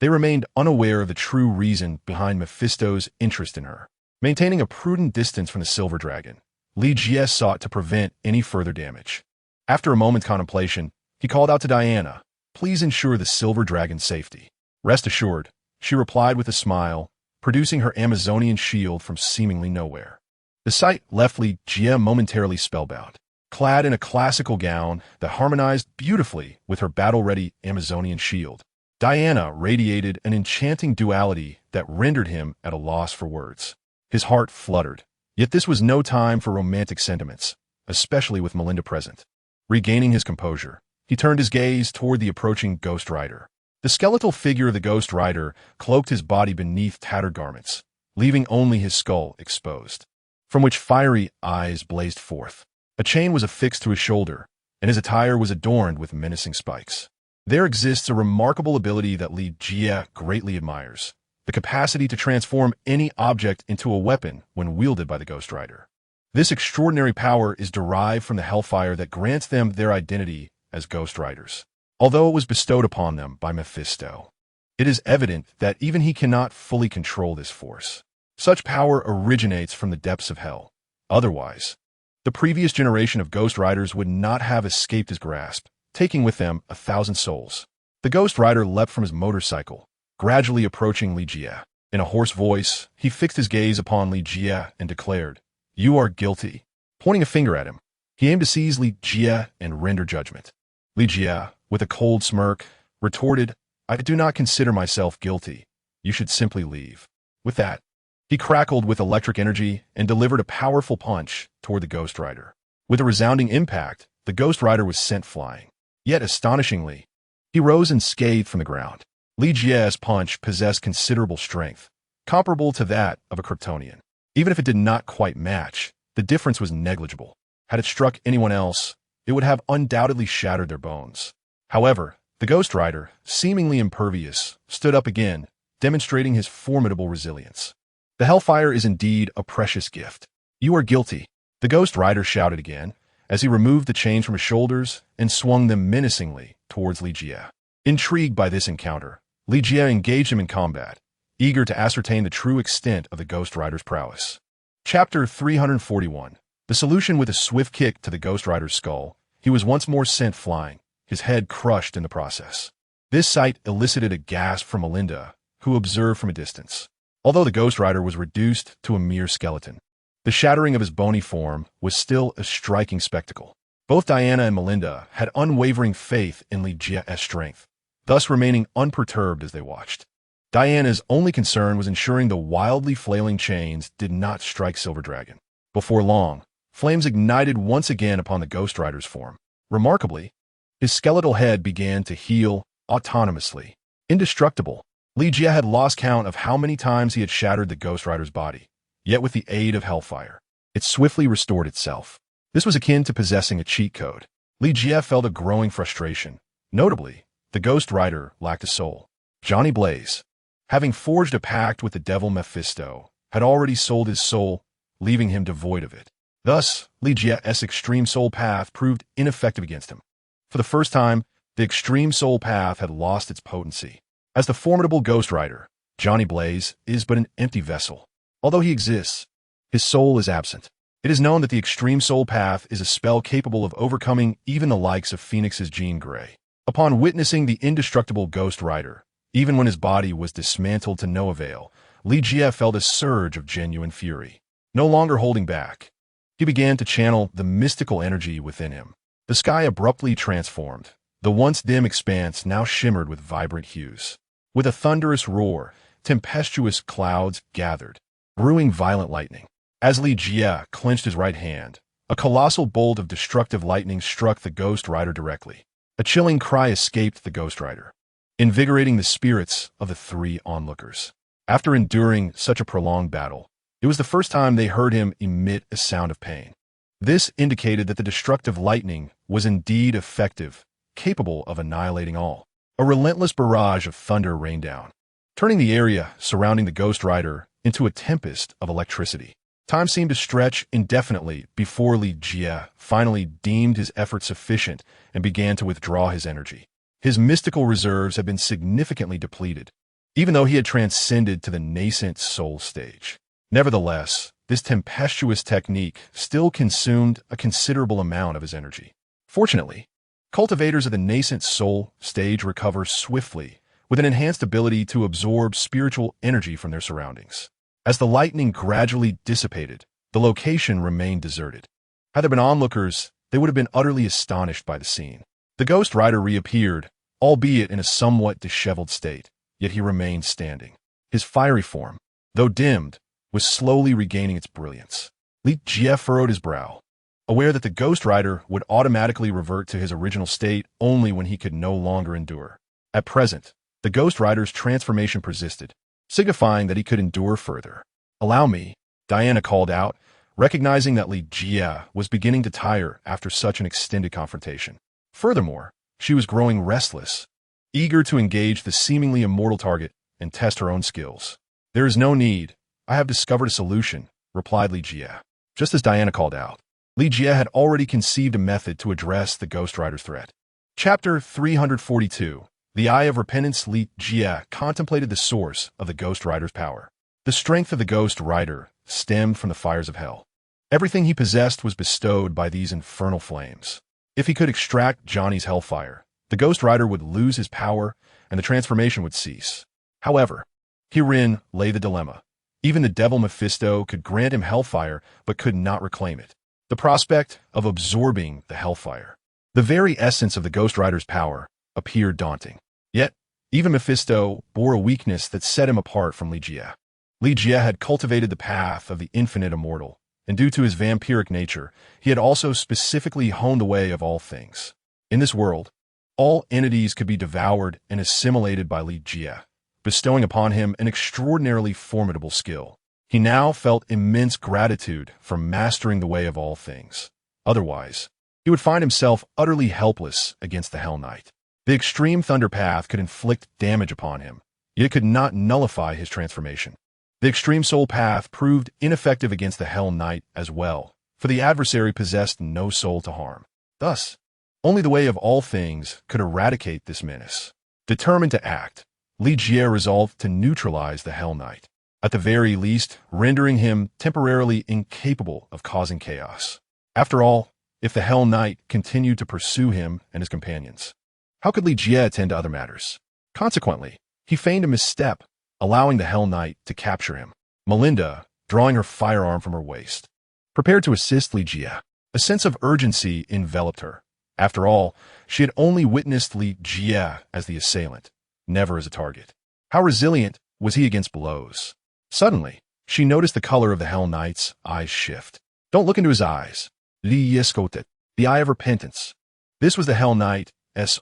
they remained unaware of the true reason behind Mephisto's interest in her. Maintaining a prudent distance from the silver dragon, Li Jie sought to prevent any further damage. After a moment's contemplation, he called out to Diana, "Please ensure the silver dragon's safety." "Rest assured," she replied with a smile, producing her Amazonian shield from seemingly nowhere. The sight left Li Jie momentarily spellbound. Clad in a classical gown that harmonized beautifully with her battle-ready Amazonian shield, Diana radiated an enchanting duality that rendered him at a loss for words. His heart fluttered, yet this was no time for romantic sentiments, especially with Melinda present. Regaining his composure, he turned his gaze toward the approaching Ghost Rider. The skeletal figure of the Ghost Rider cloaked his body beneath tattered garments, leaving only his skull exposed, from which fiery eyes blazed forth. A chain was affixed to his shoulder, and his attire was adorned with menacing spikes. There exists a remarkable ability that Li Jie greatly admires, the capacity to transform any object into a weapon when wielded by the Ghost Rider. This extraordinary power is derived from the hellfire that grants them their identity as Ghost Riders. Although it was bestowed upon them by Mephisto, it is evident that even he cannot fully control this force. Such power originates from the depths of hell. Otherwise, the previous generation of Ghost Riders would not have escaped his grasp, taking with them 1,000 souls. The Ghost Rider leapt from his motorcycle, gradually approaching Li Jie. In a hoarse voice, he fixed his gaze upon Li Jie and declared, "You are guilty." Pointing a finger at him, he aimed to seize Li Jie and render judgment. Li Jie, with a cold smirk, retorted, "I do not consider myself guilty. You should simply leave." With that, he crackled with electric energy and delivered a powerful punch toward the Ghost Rider. With a resounding impact, the Ghost Rider was sent flying. Yet, astonishingly, he rose unscathed from the ground. Li Jie's punch possessed considerable strength, comparable to that of a Kryptonian. Even if it did not quite match, the difference was negligible. Had it struck anyone else, it would have undoubtedly shattered their bones. However, the Ghost Rider, seemingly impervious, stood up again, demonstrating his formidable resilience. "The hellfire is indeed a precious gift. You are guilty," the Ghost Rider shouted again, as he removed the chains from his shoulders and swung them menacingly towards Li Jie. Intrigued by this encounter, Li Jie engaged him in combat, eager to ascertain the true extent of the Ghost Rider's prowess. Chapter 341. The solution. With a swift kick to the Ghost Rider's skull, he was once more sent flying, his head crushed in the process. This sight elicited a gasp from Melinda, who observed from a distance. Although the Ghost Rider was reduced to a mere skeleton, the shattering of his bony form was still a striking spectacle. Both Diana and Melinda had unwavering faith in Li Jie's strength, thus remaining unperturbed as they watched. Diana's only concern was ensuring the wildly flailing chains did not strike Silver Dragon. Before long, flames ignited once again upon the Ghost Rider's form. Remarkably, his skeletal head began to heal autonomously. Indestructible, Li Jie had lost count of how many times he had shattered the Ghost Rider's body, yet with the aid of hellfire, it swiftly restored itself. This was akin to possessing a cheat code. Li Jie felt a growing frustration. Notably, the Ghost Rider lacked a soul. Johnny Blaze, having forged a pact with the devil Mephisto, had already sold his soul, leaving him devoid of it. Thus, Li Jie's extreme soul path proved ineffective against him. For the first time, the extreme soul path had lost its potency. As the formidable Ghost Rider, Johnny Blaze is but an empty vessel. Although he exists, his soul is absent. It is known that the Extreme Soul Path is a spell capable of overcoming even the likes of Phoenix's Jean Grey. Upon witnessing the indestructible Ghost Rider, even when his body was dismantled to no avail, Li Jie felt a surge of genuine fury. No longer holding back, he began to channel the mystical energy within him. The sky abruptly transformed. The once dim expanse now shimmered with vibrant hues. With a thunderous roar, tempestuous clouds gathered, brewing violent lightning. As Li Jie clenched his right hand, a colossal bolt of destructive lightning struck the Ghost Rider directly. A chilling cry escaped the Ghost Rider, invigorating the spirits of the three onlookers. After enduring such a prolonged battle, it was the first time they heard him emit a sound of pain. This indicated that the destructive lightning was indeed effective, capable of annihilating all. A relentless barrage of thunder rained down, turning the area surrounding the Ghost Rider into a tempest of electricity. Time seemed to stretch indefinitely before Li Jie finally deemed his effort sufficient and began to withdraw his energy. His mystical reserves had been significantly depleted, even though he had transcended to the nascent soul stage. Nevertheless, this tempestuous technique still consumed a considerable amount of his energy. Fortunately, cultivators of the nascent soul stage recover swiftly, with an enhanced ability to absorb spiritual energy from their surroundings. As the lightning gradually dissipated, the location remained deserted. Had there been onlookers, they would have been utterly astonished by the scene. The Ghost Rider reappeared, albeit in a somewhat disheveled state, yet he remained standing. His fiery form, though dimmed, was slowly regaining its brilliance. Li Jie furrowed his brow, aware that the Ghost Rider would automatically revert to his original state only when he could no longer endure. At present, the Ghost Rider's transformation persisted, signifying that he could endure further. "Allow me," Diana called out, recognizing that Li Jie was beginning to tire after such an extended confrontation. Furthermore, she was growing restless, eager to engage the seemingly immortal target and test her own skills. "There is no need. I have discovered a solution," replied Li Jie. Just as Diana called out, Li Jie had already conceived a method to address the Ghost Rider's threat. Chapter 342. The Eye of Repentance. Li Jie contemplated the source of the Ghost Rider's power. The strength of the Ghost Rider stemmed from the fires of hell. Everything he possessed was bestowed by these infernal flames. If he could extract Johnny's hellfire, the Ghost Rider would lose his power and the transformation would cease. However, herein lay the dilemma. Even the devil Mephisto could grant him hellfire but could not reclaim it. The prospect of absorbing the hellfire, the very essence of the Ghost Rider's power, appeared daunting. Yet, even Mephisto bore a weakness that set him apart from Li Jie. Li Jie had cultivated the path of the infinite immortal, and due to his vampiric nature, he had also specifically honed the way of all things. In this world, all entities could be devoured and assimilated by Li Jie, bestowing upon him an extraordinarily formidable skill. He now felt immense gratitude for mastering the way of all things. Otherwise, he would find himself utterly helpless against the Hell Knight. The extreme thunder path could inflict damage upon him, yet it could not nullify his transformation. The extreme soul path proved ineffective against the Hell Knight as well, for the adversary possessed no soul to harm. Thus, only the way of all things could eradicate this menace. Determined to act, Li Jie resolved to neutralize the Hell Knight, at the very least rendering him temporarily incapable of causing chaos. After all, if the Hell Knight continued to pursue him and his companions, how could Li Jie attend to other matters? Consequently, he feigned a misstep, allowing the Hell Knight to capture him. Melinda, drawing her firearm from her waist, prepared to assist Li Jie. A sense of urgency enveloped her. After all, she had only witnessed Li Jie as the assailant, never as a target. How resilient was he against blows? Suddenly, she noticed the color of the Hell Knight's eyes shift. "Don't look into his eyes." Li Jie skotet, the Eye of Repentance. This was the Hell Knight's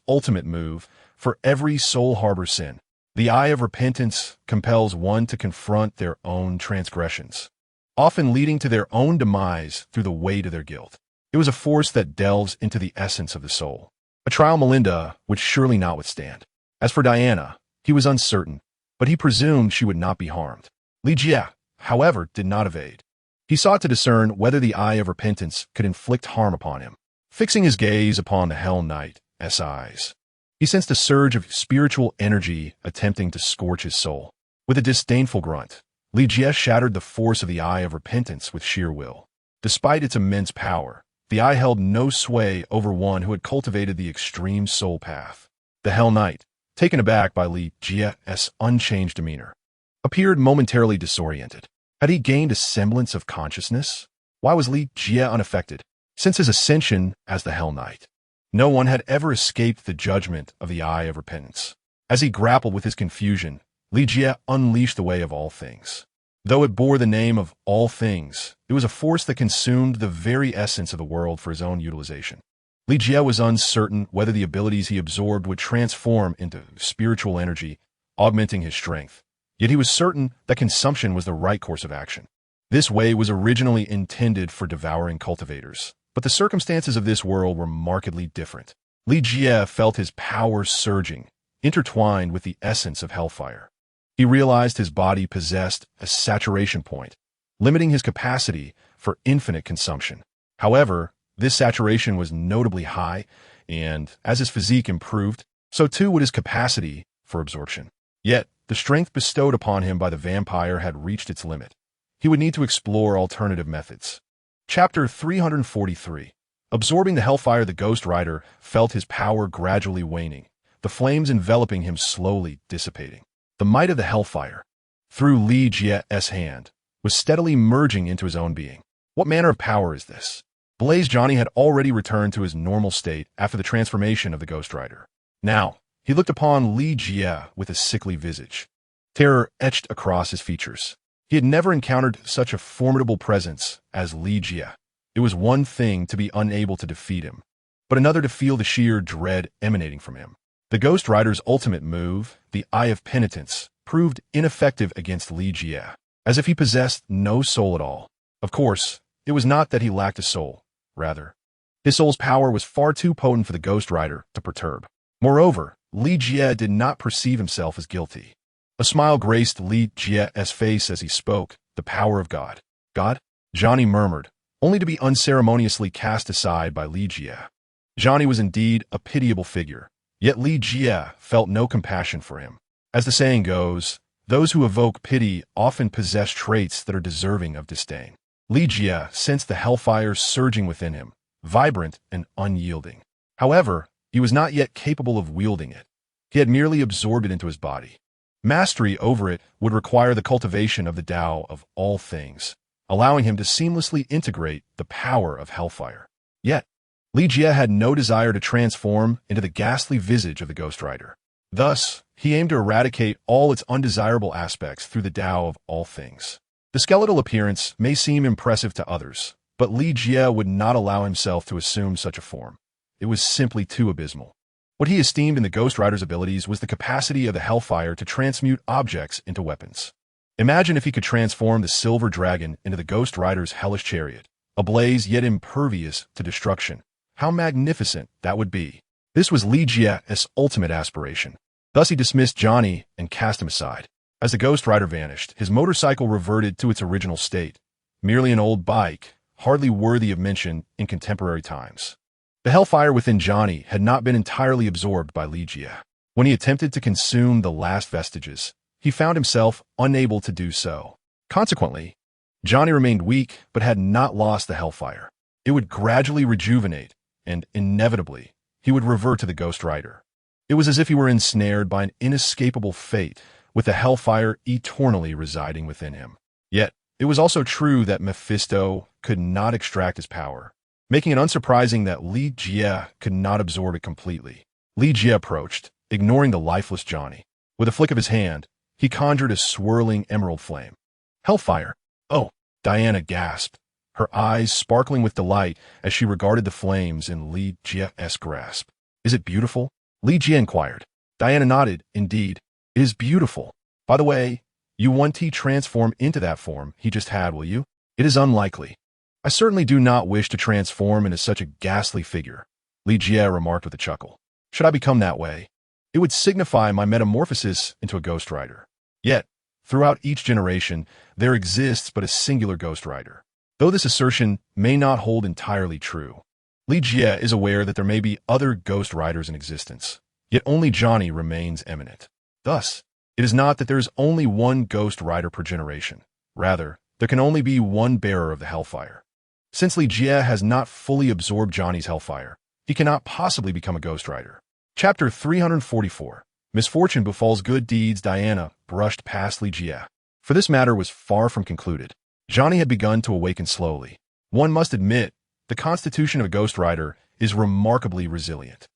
ultimate move for every soul harbor sin. The Eye of Repentance compels one to confront their own transgressions, often leading to their own demise through the weight of their guilt. It was a force that delves into the essence of the soul, a trial Melinda would surely not withstand. As for Diana, he was uncertain, but he presumed she would not be harmed. Li Jie, however, did not evade. He sought to discern whether the Eye of Repentance could inflict harm upon him. Fixing his gaze upon the Hell Knight's eyes, he sensed a surge of spiritual energy attempting to scorch his soul. With a disdainful grunt, Li Jie shattered the force of the Eye of Repentance with sheer will. Despite its immense power, the Eye held no sway over one who had cultivated the extreme soul path. The Hell Knight, taken aback by Li Jie's unchanged demeanor, appeared momentarily disoriented. Had he gained a semblance of consciousness? Why was Li Jie unaffected? Since his ascension as the Hell Knight, no one had ever escaped the judgment of the Eye of Repentance. As he grappled with his confusion, Li Jie unleashed the Way of All Things. Though it bore the name of All Things, it was a force that consumed the very essence of the world for his own utilization. Li Jie was uncertain whether the abilities he absorbed would transform into spiritual energy, augmenting his strength. Yet he was certain that consumption was the right course of action. This way was originally intended for devouring cultivators, but the circumstances of this world were markedly different. Li Jie felt his power surging, intertwined with the essence of hellfire. He realized his body possessed a saturation point, limiting his capacity for infinite consumption. However, this saturation was notably high, and as his physique improved, so too would his capacity for absorption. Yet, the strength bestowed upon him by the vampire had reached its limit. He would need to explore alternative methods. Chapter 343. Absorbing the hellfire, the Ghost Rider felt his power gradually waning, the flames enveloping him slowly dissipating. The might of the hellfire, through Li Jie's hand, was steadily merging into his own being. What manner of power is this? Blaze Johnny had already returned to his normal state after the transformation of the Ghost Rider. Now, he looked upon Li Jie with a sickly visage. Terror etched across his features. He had never encountered such a formidable presence as Li Jie. It was one thing to be unable to defeat him, but another to feel the sheer dread emanating from him. The Ghost Rider's ultimate move, the Eye of Penitence, proved ineffective against Li Jie, as if he possessed no soul at all. Of course, it was not that he lacked a soul. Rather, his soul's power was far too potent for the Ghost Rider to perturb. Moreover, Li Jie did not perceive himself as guilty. A smile graced Li Jie's face as he spoke. The power of God. God? Johnny murmured, only to be unceremoniously cast aside by Li Jie. Johnny was indeed a pitiable figure, yet Li Jie felt no compassion for him. As the saying goes, those who evoke pity often possess traits that are deserving of disdain. Li Jie sensed the hellfire surging within him, vibrant and unyielding. However, he was not yet capable of wielding it. He had merely absorbed it into his body. Mastery over it would require the cultivation of the Tao of all things, allowing him to seamlessly integrate the power of hellfire. Yet, Li Jie had no desire to transform into the ghastly visage of the Ghost Rider. Thus, he aimed to eradicate all its undesirable aspects through the Tao of all things. The skeletal appearance may seem impressive to others, but Li Jie would not allow himself to assume such a form. It was simply too abysmal. What he esteemed in the Ghost Rider's abilities was the capacity of the hellfire to transmute objects into weapons. Imagine if he could transform the silver dragon into the Ghost Rider's hellish chariot, ablaze yet impervious to destruction. How magnificent that would be. This was Li Jie's ultimate aspiration. Thus he dismissed Johnny and cast him aside. As the Ghost Rider vanished, his motorcycle reverted to its original state, merely an old bike, hardly worthy of mention in contemporary times. The hellfire within Johnny had not been entirely absorbed by Li Jie. When he attempted to consume the last vestiges, he found himself unable to do so. Consequently, Johnny remained weak but had not lost the hellfire. It would gradually rejuvenate, and inevitably, he would revert to the Ghost Rider. It was as if he were ensnared by an inescapable fate, with the hellfire eternally residing within him. Yet, it was also true that Mephisto could not extract his power, making it unsurprising that Li Jie could not absorb it completely. Li Jie approached, ignoring the lifeless Johnny. With a flick of his hand, he conjured a swirling emerald flame. Hellfire! Oh! Diana gasped, her eyes sparkling with delight as she regarded the flames in Li Jie's grasp. Is it beautiful? Li Jie inquired. Diana nodded. Indeed, it is beautiful. By the way, you won't transform into that form he just had, will you? It is unlikely. I certainly do not wish to transform into such a ghastly figure, Li Jie remarked with a chuckle. Should I become that way, it would signify my metamorphosis into a Ghost Rider. Yet, throughout each generation, there exists but a singular Ghost Rider. Though this assertion may not hold entirely true, Li Jie is aware that there may be other Ghost Riders in existence, yet only Johnny remains eminent. Thus, it is not that there is only one Ghost Rider per generation. Rather, there can only be one bearer of the hellfire. Since Li Jie has not fully absorbed Johnny's hellfire, he cannot possibly become a Ghost Rider. Chapter 344. Misfortune befalls good deeds. Diana brushed past Li Jie, for this matter was far from concluded. Johnny had begun to awaken slowly. One must admit, the constitution of a Ghost Rider is remarkably resilient.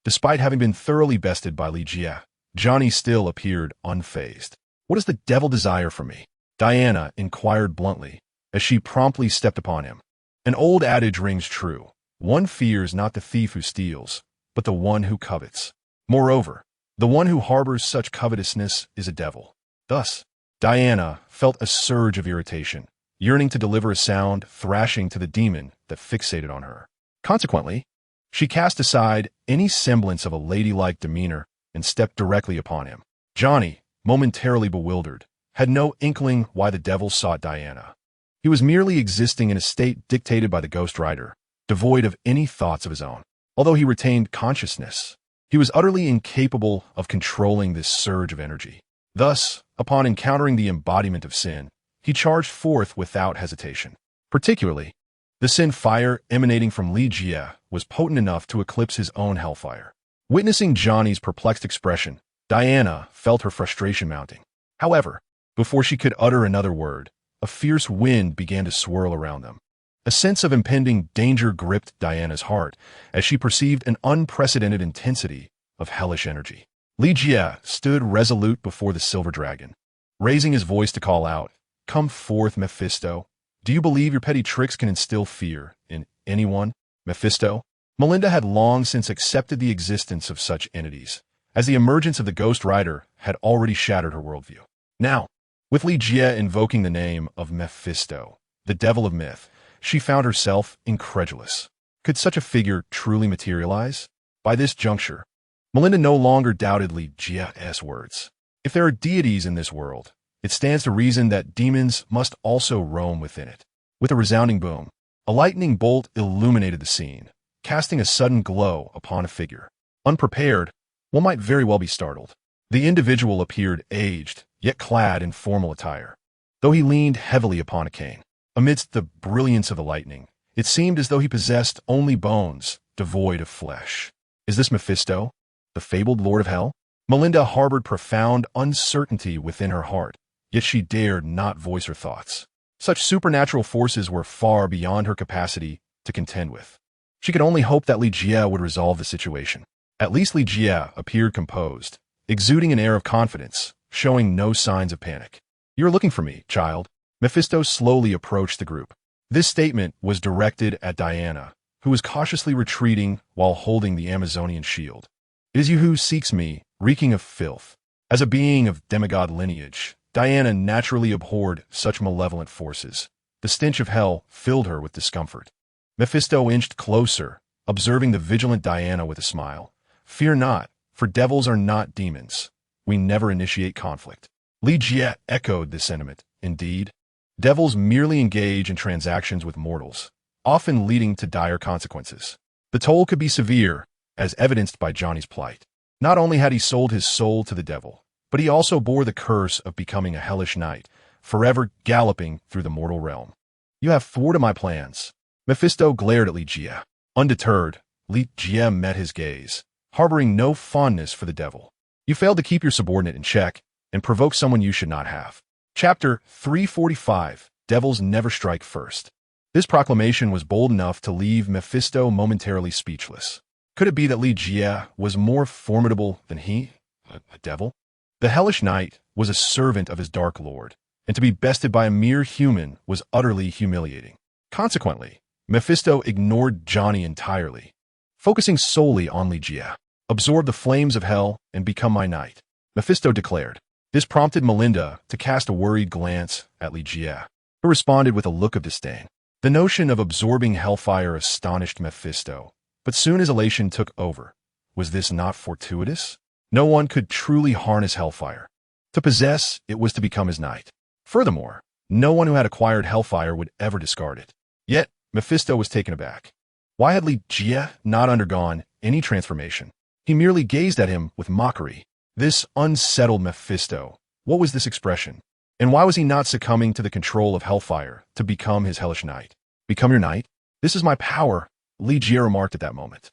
Despite having been thoroughly bested by Li Jie, Johnny still appeared unfazed. "What does the devil desire from me?" Diana inquired bluntly, as she promptly stepped upon him. An old adage rings true: one fears not the thief who steals, but the one who covets. Moreover, the one who harbors such covetousness is a devil. Thus, Diana felt a surge of irritation, yearning to deliver a sound thrashing to the demon that fixated on her. Consequently, she cast aside any semblance of a ladylike demeanor and stepped directly upon him. Johnny, momentarily bewildered, had no inkling why the devil sought Diana. He was merely existing in a state dictated by the Ghost Rider, devoid of any thoughts of his own. Although he retained consciousness, he was utterly incapable of controlling this surge of energy. Thus, upon encountering the embodiment of sin, he charged forth without hesitation. Particularly, the sin fire emanating from Li Jie was potent enough to eclipse his own hellfire. Witnessing Johnny's perplexed expression, Diana felt her frustration mounting. However, before she could utter another word, a fierce wind began to swirl around them. A sense of impending danger gripped Diana's heart as she perceived an unprecedented intensity of hellish energy. Li Jie stood resolute before the silver dragon, raising his voice to call out, "Come forth, Mephisto. Do you believe your petty tricks can instill fear in anyone, Mephisto?" Melinda had long since accepted the existence of such entities, as the emergence of the Ghost Rider had already shattered her worldview. Now, with Li Jie invoking the name of Mephisto, the devil of myth, she found herself incredulous. Could such a figure truly materialize? By this juncture, Melinda no longer doubted Li Jie's words. If there are deities in this world, it stands to reason that demons must also roam within it. With a resounding boom, a lightning bolt illuminated the scene, casting a sudden glow upon a figure. Unprepared, one might very well be startled. The individual appeared aged, yet clad in formal attire, though he leaned heavily upon a cane. Amidst the brilliance of the lightning, it seemed as though he possessed only bones, devoid of flesh. Is this Mephisto, the fabled Lord of Hell? Melinda harbored profound uncertainty within her heart, yet she dared not voice her thoughts. Such supernatural forces were far beyond her capacity to contend with. She could only hope that Li Jie would resolve the situation. At least Li Jie appeared composed, exuding an air of confidence, showing no signs of panic. "You're looking for me, child." Mephisto slowly approached the group. This statement was directed at Diana, who was cautiously retreating while holding the Amazonian shield. "It is you who seeks me, reeking of filth." As a being of demigod lineage, Diana naturally abhorred such malevolent forces. The stench of hell filled her with discomfort. Mephisto inched closer, observing the vigilant Diana with a smile. "Fear not, for devils are not demons. We never initiate conflict." Li Jie echoed this sentiment. Indeed, devils merely engage in transactions with mortals, often leading to dire consequences. The toll could be severe, as evidenced by Johnny's plight. Not only had he sold his soul to the devil, but he also bore the curse of becoming a hellish knight, forever galloping through the mortal realm. "You have thwarted my plans." Mephisto glared at Li Jie. Undeterred, Li Jie met his gaze, harboring no fondness for the devil. "You failed to keep your subordinate in check and provoke someone you should not have." Chapter 345. Devils never strike first. This proclamation was bold enough to leave Mephisto momentarily speechless. Could it be that Li Jie was more formidable than he, a devil? The hellish knight was a servant of his dark lord, and to be bested by a mere human was utterly humiliating. Consequently, Mephisto ignored Johnny entirely, focusing solely on Li Jie. "Absorb the flames of hell and become my knight," Mephisto declared. This prompted Melinda to cast a worried glance at Li Jie, who responded with a look of disdain. The notion of absorbing hellfire astonished Mephisto, but soon his elation took over. Was this not fortuitous? No one could truly harness hellfire. To possess, it was to become his knight. Furthermore, no one who had acquired hellfire would ever discard it. Yet, Mephisto was taken aback. Why had Li Jie not undergone any transformation? He merely gazed at him with mockery. This unsettled Mephisto. What was this expression? And why was he not succumbing to the control of hellfire to become his hellish knight? "Become your knight?" This is my power, Li Jie remarked at that moment.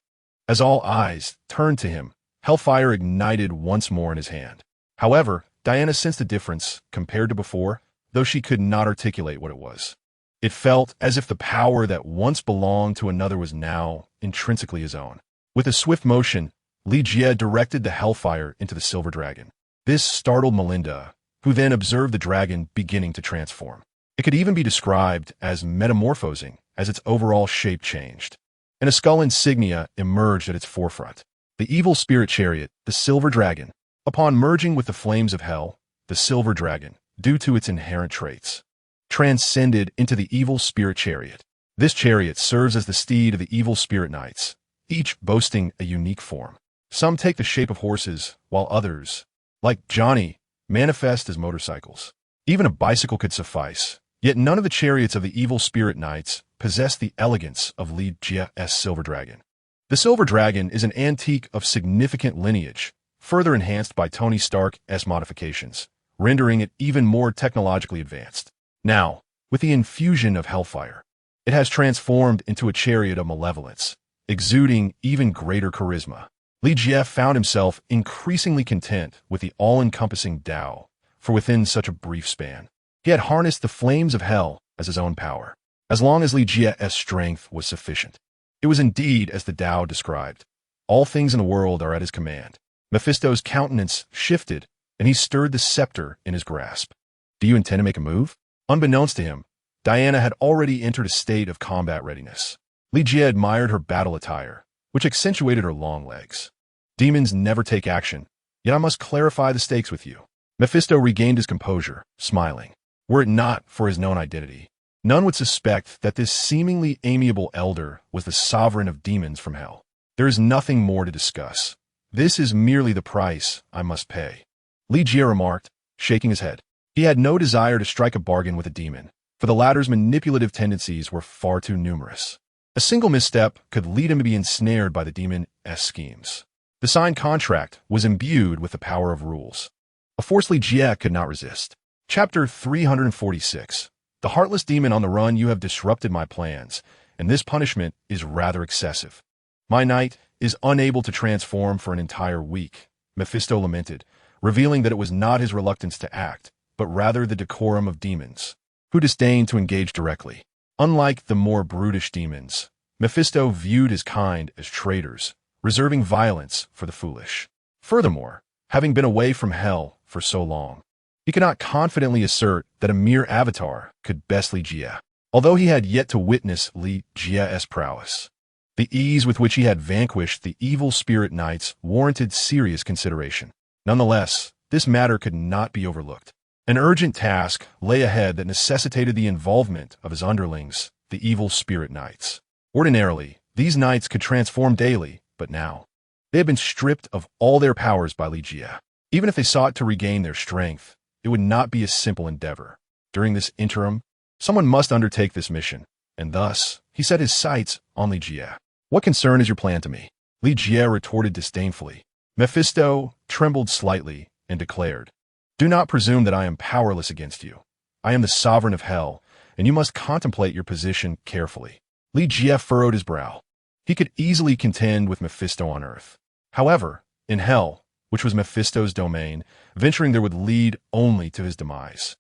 As all eyes turned to him, hellfire ignited once more in his hand. However, Diana sensed a difference compared to before, though she could not articulate what it was. It felt as if the power that once belonged to another was now intrinsically his own. With a swift motion, Li Jie directed the hellfire into the silver dragon. This startled Melinda, who then observed the dragon beginning to transform. It could even be described as metamorphosing as its overall shape changed, and a skull insignia emerged at its forefront. The evil spirit chariot, the silver dragon. Upon merging with the flames of hell, the silver dragon, due to its inherent traits, transcended into the evil spirit chariot. This chariot serves as the steed of the evil spirit knights, each boasting a unique form. Some take the shape of horses, while others, like Johnny, manifest as motorcycles. Even a bicycle could suffice, yet none of the chariots of the evil spirit knights possess the elegance of Li Jie's silver dragon. The silver dragon is an antique of significant lineage, further enhanced by Tony Stark's modifications, rendering it even more technologically advanced. Now, with the infusion of hellfire, it has transformed into a chariot of malevolence, exuding even greater charisma. Li Jie found himself increasingly content with the all-encompassing Tao, for within such a brief span, he had harnessed the flames of hell as his own power. As long as Li Jie's strength was sufficient, it was indeed as the Tao described. All things in the world are at his command. Mephisto's countenance shifted, and he stirred the scepter in his grasp. Do you intend to make a move? Unbeknownst to him, Diana had already entered a state of combat readiness. Li Jie admired her battle attire, which accentuated her long legs. Demons never take action, yet I must clarify the stakes with you. Mephisto regained his composure, smiling. Were it not for his known identity, none would suspect that this seemingly amiable elder was the sovereign of demons from hell. There is nothing more to discuss. This is merely the price I must pay, Li Jie remarked, shaking his head. He had no desire to strike a bargain with a demon, for the latter's manipulative tendencies were far too numerous. A single misstep could lead him to be ensnared by the demon's schemes. The signed contract was imbued with the power of rules, a force Li Jie could not resist. Chapter 346. The heartless demon on the run, you have disrupted my plans, and this punishment is rather excessive. My knight is unable to transform for an entire week, Mephisto lamented, revealing that it was not his reluctance to act, but rather the decorum of demons, who disdained to engage directly. Unlike the more brutish demons, Mephisto viewed his kind as traitors, reserving violence for the foolish. Furthermore, having been away from hell for so long, he could not confidently assert that a mere avatar could best Li Jie, although he had yet to witness Li Jie's prowess. The ease with which he had vanquished the evil spirit knights warranted serious consideration. Nonetheless, this matter could not be overlooked. An urgent task lay ahead that necessitated the involvement of his underlings, the evil spirit knights. Ordinarily, these knights could transform daily, but now, they had been stripped of all their powers by Li Jie. Even if they sought to regain their strength, it would not be a simple endeavor. During this interim, someone must undertake this mission, and thus, he set his sights on Li Jie. What concern is your plan to me? Li Jie retorted disdainfully. Mephisto trembled slightly and declared, Do not presume that I am powerless against you. I am the sovereign of hell, and you must contemplate your position carefully. Li Jie furrowed his brow. He could easily contend with Mephisto on earth. However, in hell, which was Mephisto's domain, venturing there would lead only to his demise.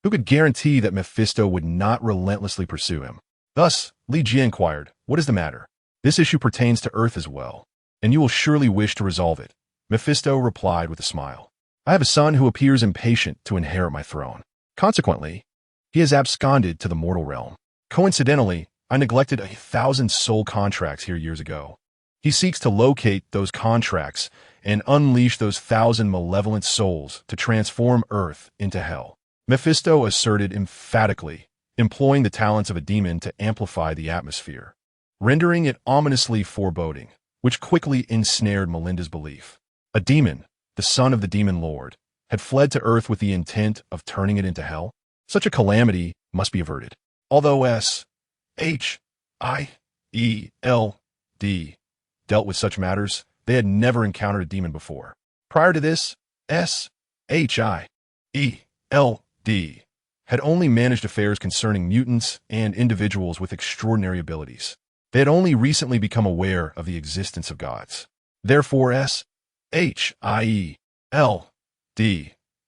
Who could guarantee that Mephisto would not relentlessly pursue him? Thus, Li Jie inquired, What is the matter? This issue pertains to earth as well, and you will surely wish to resolve it. Mephisto replied with a smile. I have a son who appears impatient to inherit my throne. Consequently, he has absconded to the mortal realm. Coincidentally, I neglected 1,000 soul contracts here years ago. He seeks to locate those contracts and unleash those 1,000 malevolent souls to transform earth into hell. Mephisto asserted emphatically, employing the talents of a demon to amplify the atmosphere, rendering it ominously foreboding, which quickly ensnared Melinda's belief. A demon, the son of the demon lord, had fled to earth with the intent of turning it into hell. Such a calamity must be averted. Although S.H.I.E.L.D. dealt with such matters, they had never encountered a demon before. Prior to this, S.H.I.E.L.D. had only managed affairs concerning mutants and individuals with extraordinary abilities. They had only recently become aware of the existence of gods. Therefore, Shield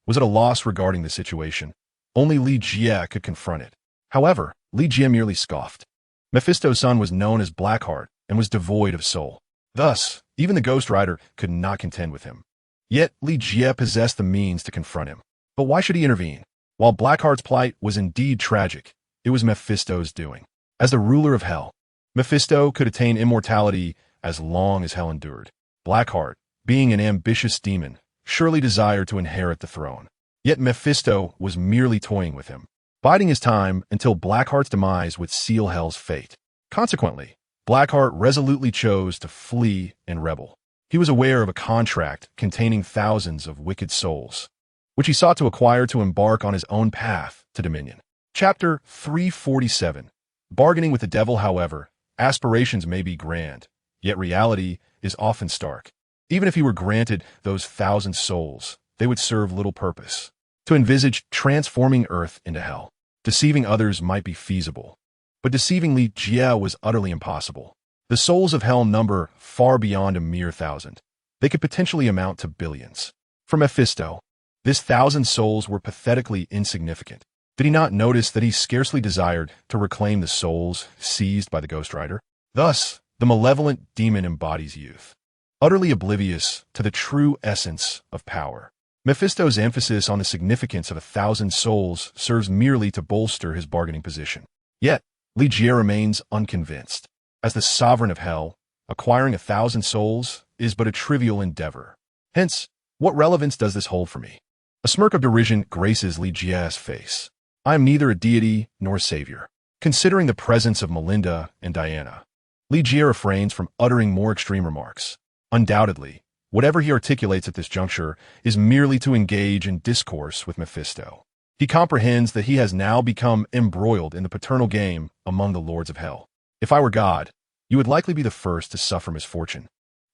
was at a loss regarding the situation. Only Li Jie could confront it. However, Li Jie merely scoffed. Mephisto's son was known as Blackheart and was devoid of soul. Thus, even the Ghost Rider could not contend with him. Yet, Li Jie possessed the means to confront him. But why should he intervene? While Blackheart's plight was indeed tragic, it was Mephisto's doing. As the ruler of Hell, Mephisto could attain immortality as long as Hell endured. Blackheart, being an ambitious demon, surely desired to inherit the throne. Yet Mephisto was merely toying with him, biding his time until Blackheart's demise would seal Hell's fate. Consequently, Blackheart resolutely chose to flee and rebel. He was aware of a contract containing thousands of wicked souls, which he sought to acquire to embark on his own path to dominion. Chapter 347. Bargaining with the devil. However, aspirations may be grand, yet reality is often stark. Even if he were granted those 1,000 souls, they would serve little purpose. To envisage transforming Earth into hell, deceiving others might be feasible, but deceiving Li Jie was utterly impossible. The souls of hell number far beyond a mere 1,000. They could potentially amount to billions. For Mephisto, this 1,000 souls were pathetically insignificant. Did he not notice that he scarcely desired to reclaim the souls seized by the Ghost Rider? Thus, the malevolent demon embodies youth, utterly oblivious to the true essence of power. Mephisto's emphasis on the significance of 1,000 souls serves merely to bolster his bargaining position. Yet, Li Jie remains unconvinced. As the sovereign of hell, acquiring 1,000 souls is but a trivial endeavor. Hence, what relevance does this hold for me? A smirk of derision graces Li Jie's face. I am neither a deity nor a savior. Considering the presence of Melinda and Diana, Li Jie refrains from uttering more extreme remarks. Undoubtedly, whatever he articulates at this juncture is merely to engage in discourse with Mephisto. He comprehends that he has now become embroiled in the paternal game among the lords of hell. If I were God, you would likely be the first to suffer misfortune.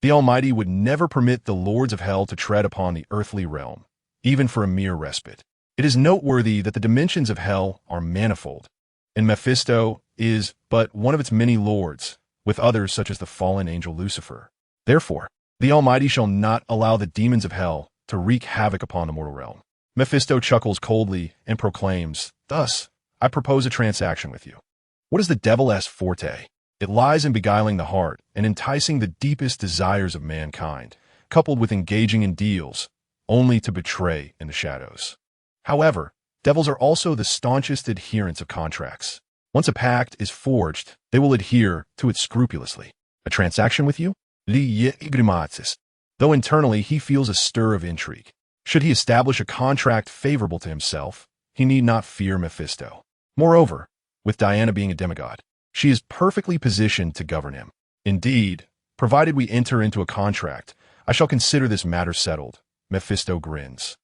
The Almighty would never permit the lords of hell to tread upon the earthly realm, even for a mere respite. It is noteworthy that the dimensions of hell are manifold, and Mephisto is but one of its many lords, with others such as the fallen angel Lucifer. Therefore, the Almighty shall not allow the demons of hell to wreak havoc upon the mortal realm. Mephisto chuckles coldly and proclaims, "Thus, I propose a transaction with you." What is the devil's forte? It lies in beguiling the heart and enticing the deepest desires of mankind, coupled with engaging in deals, only to betray in the shadows. However, devils are also the staunchest adherents of contracts. Once a pact is forged, they will adhere to it scrupulously. A transaction with you? Li Jie grimaces, though internally he feels a stir of intrigue. Should he establish a contract favorable to himself, he need not fear Mephisto. Moreover, with Diana being a demigod, she is perfectly positioned to govern him. Indeed, provided we enter into a contract, I shall consider this matter settled. Mephisto grins.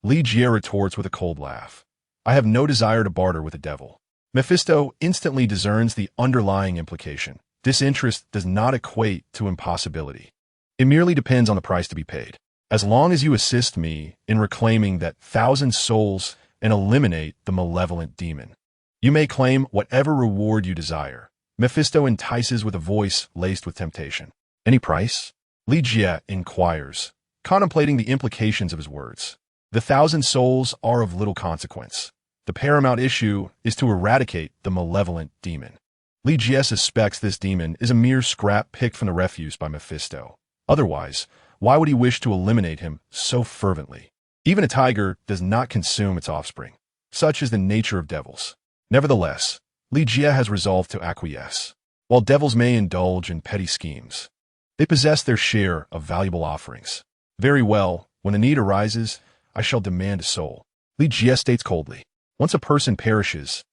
Li Jie retorts with a cold laugh. I have no desire to barter with the devil. Mephisto instantly discerns the underlying implication. Disinterest does not equate to impossibility. It merely depends on the price to be paid. As long as you assist me in reclaiming that 1,000 souls and eliminate the malevolent demon, you may claim whatever reward you desire. Mephisto entices with a voice laced with temptation. Any price? Li Jie inquires, contemplating the implications of his words. The 1,000 souls are of little consequence. The paramount issue is to eradicate the malevolent demon. Li Jie suspects this demon is a mere scrap picked from the refuse by Mephisto. Otherwise, why would he wish to eliminate him so fervently? Even a tiger does not consume its offspring. Such is the nature of devils. Nevertheless, Li Jie has resolved to acquiesce. While devils may indulge in petty schemes, they possess their share of valuable offerings. Very well, when the need arises, I shall demand a soul. Li Jie states coldly. Once a person perishes,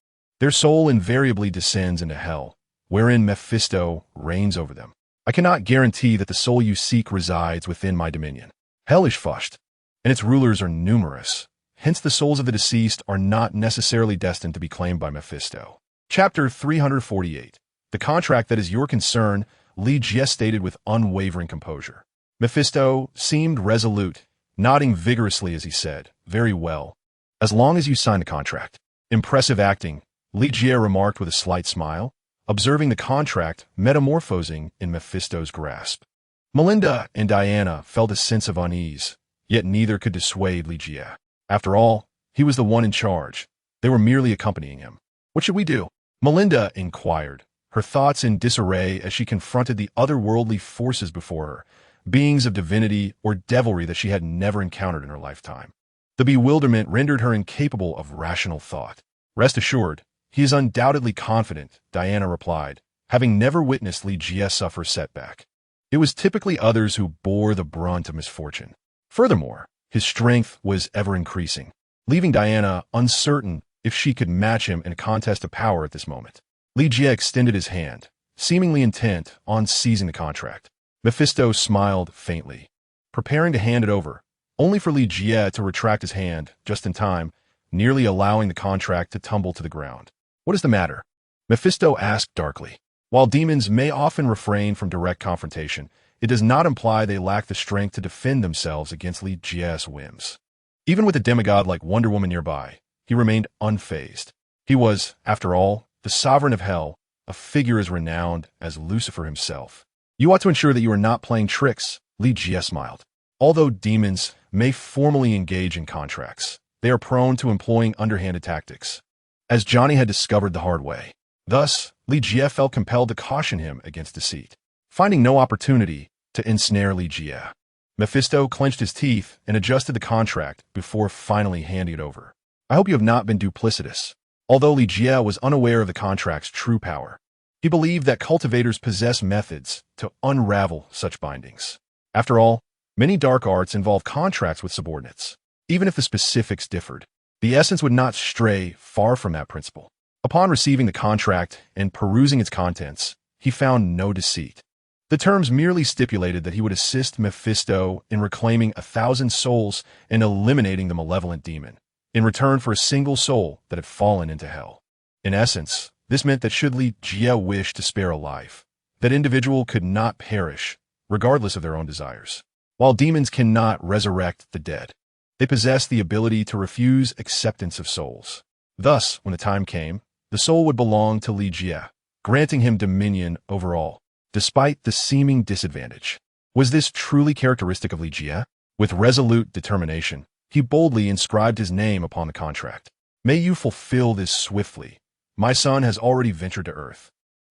their soul invariably descends into hell, wherein Mephisto reigns over them. I cannot guarantee that the soul you seek resides within my dominion. Hell is fushed, and its rulers are numerous. Hence the souls of the deceased are not necessarily destined to be claimed by Mephisto. Chapter 348. The contract that is your concern, Li Jie stated with unwavering composure. Mephisto seemed resolute, nodding vigorously as he said, Very well. As long as you sign the contract, Impressive acting, Li Jie remarked with a slight smile, observing the contract metamorphosing in Mephisto's grasp. Melinda and Diana felt a sense of unease, yet neither could dissuade Li Jie. After all, he was the one in charge. They were merely accompanying him. What should we do? Melinda inquired, her thoughts in disarray as she confronted the otherworldly forces before her, beings of divinity or devilry that she had never encountered in her lifetime. The bewilderment rendered her incapable of rational thought. Rest assured, he is undoubtedly confident, Diana replied, having never witnessed Li Jie suffer setback. It was typically others who bore the brunt of misfortune. Furthermore, his strength was ever increasing, leaving Diana uncertain if she could match him in a contest of power at this moment. Li Jie extended his hand, seemingly intent on seizing the contract. Mephisto smiled faintly, preparing to hand it over, only for Li Jie to retract his hand just in time, nearly allowing the contract to tumble to the ground. What is the matter? Mephisto asked darkly. While demons may often refrain from direct confrontation, it does not imply they lack the strength to defend themselves against Li Jie's whims. Even with a demigod like Wonder Woman nearby, he remained unfazed. He was, after all, the sovereign of hell, a figure as renowned as Lucifer himself. You ought to ensure that you are not playing tricks, Li Jie smiled. Although demons may formally engage in contracts, they are prone to employing underhanded tactics, as Johnny had discovered the hard way. Thus, Li Jie felt compelled to caution him against deceit. Finding no opportunity to ensnare Li Jie, Mephisto clenched his teeth and adjusted the contract before finally handing it over. I hope you have not been duplicitous. Although Li Jie was unaware of the contract's true power, he believed that cultivators possess methods to unravel such bindings. After all, many dark arts involve contracts with subordinates. Even if the specifics differed, the essence would not stray far from that principle. Upon receiving the contract and perusing its contents, he found no deceit. The terms merely stipulated that he would assist Mephisto in reclaiming 1,000 souls and eliminating the malevolent demon, in return for a single soul that had fallen into hell. In essence, this meant that should Li Jie wish to spare a life, that individual could not perish, regardless of their own desires. While demons cannot resurrect the dead, they possess the ability to refuse acceptance of souls. Thus, when the time came, the soul would belong to Li Jie, granting him dominion over all, despite the seeming disadvantage. Was this truly characteristic of Li Jie? With resolute determination, he boldly inscribed his name upon the contract. May you fulfill this swiftly. My son has already ventured to Earth.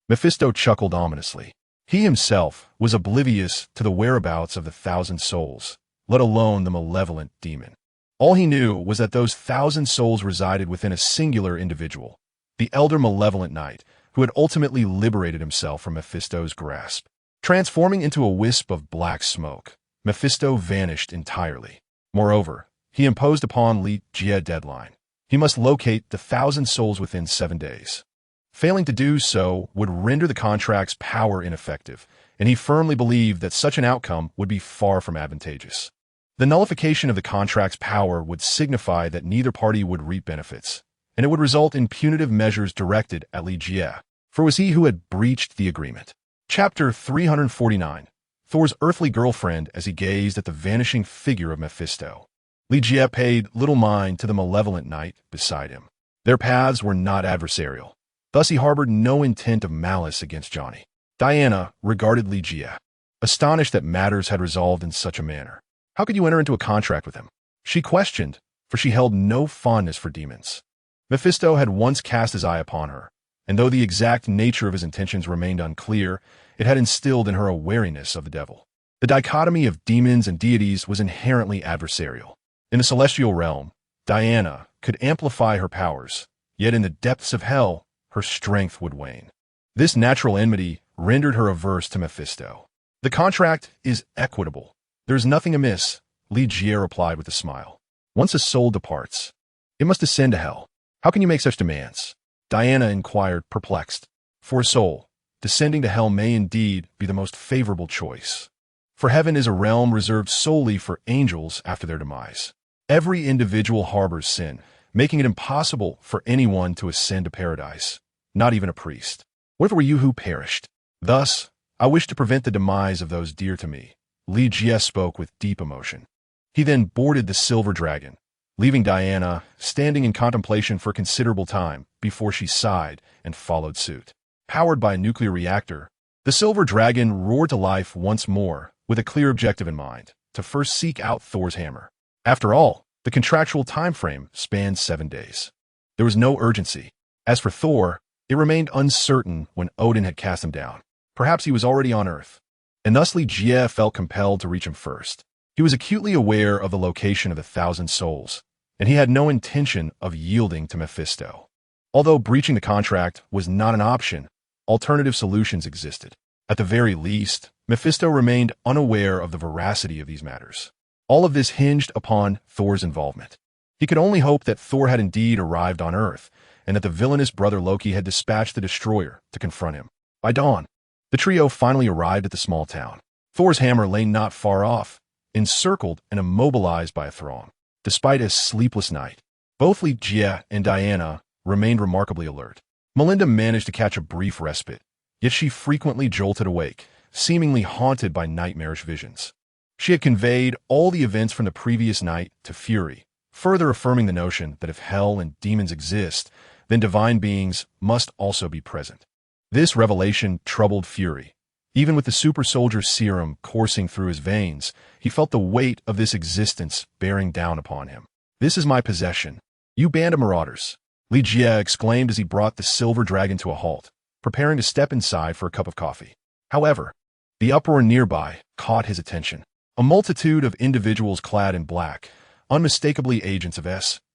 Mephisto chuckled ominously. He himself was oblivious to the whereabouts of the 1,000 souls, let alone the malevolent demon. All he knew was that those 1,000 souls resided within a singular individual, the elder malevolent knight, who had ultimately liberated himself from Mephisto's grasp. Transforming into a wisp of black smoke, Mephisto vanished entirely. Moreover, he imposed upon Li Jie a deadline. He must locate the 1,000 souls within 7 days. Failing to do so would render the contract's power ineffective, and he firmly believed that such an outcome would be far from advantageous. The nullification of the contract's power would signify that neither party would reap benefits, and it would result in punitive measures directed at Li Jie, for it was he who had breached the agreement. Chapter 349. Thor's earthly girlfriend as he gazed at the vanishing figure of Mephisto. Li Jie paid little mind to the malevolent knight beside him. Their paths were not adversarial. Thus he harbored no intent of malice against Johnny. Diana regarded Li Jie, astonished that matters had resolved in such a manner. How could you enter into a contract with him? She questioned, for she held no fondness for demons. Mephisto had once cast his eye upon her, and though the exact nature of his intentions remained unclear, it had instilled in her a wariness of the devil. The dichotomy of demons and deities was inherently adversarial. In the celestial realm, Diana could amplify her powers, yet in the depths of hell, her strength would wane. This natural enmity rendered her averse to Mephisto. The contract is equitable. There is nothing amiss, Li Jie replied with a smile. Once a soul departs, it must descend to hell. How can you make such demands? Diana inquired, perplexed. For a soul, descending to hell may indeed be the most favorable choice. For heaven is a realm reserved solely for angels after their demise. Every individual harbors sin, making it impossible for anyone to ascend to paradise, not even a priest. What if it were you who perished? Thus, I wish to prevent the demise of those dear to me. Li Jie spoke with deep emotion. He then boarded the silver dragon, leaving Diana standing in contemplation for considerable time before she sighed and followed suit. Powered by a nuclear reactor, the Silver Dragon roared to life once more with a clear objective in mind, to first seek out Thor's hammer. After all, the contractual time frame spanned 7 days. There was no urgency. As for Thor, it remained uncertain when Odin had cast him down. Perhaps he was already on Earth, and thusly Jie felt compelled to reach him first. He was acutely aware of the location of the Thousand Souls, and he had no intention of yielding to Mephisto. Although breaching the contract was not an option, alternative solutions existed. At the very least, Mephisto remained unaware of the veracity of these matters. All of this hinged upon Thor's involvement. He could only hope that Thor had indeed arrived on Earth, and that the villainous brother Loki had dispatched the destroyer to confront him. By dawn, the trio finally arrived at the small town. Thor's hammer lay not far off, encircled and immobilized by a throng. Despite a sleepless night, both Li Jie and Diana remained remarkably alert. Melinda managed to catch a brief respite, yet she frequently jolted awake, seemingly haunted by nightmarish visions. She had conveyed all the events from the previous night to Fury, further affirming the notion that if hell and demons exist, then divine beings must also be present. This revelation troubled Fury. Even with the super soldier serum coursing through his veins, he felt the weight of this existence bearing down upon him. "This is my possession, you band of marauders," Li Jie exclaimed as he brought the silver dragon to a halt, preparing to step inside for a cup of coffee. However, the uproar nearby caught his attention. A multitude of individuals clad in black, unmistakably agents of S.H.I.E.L.D.,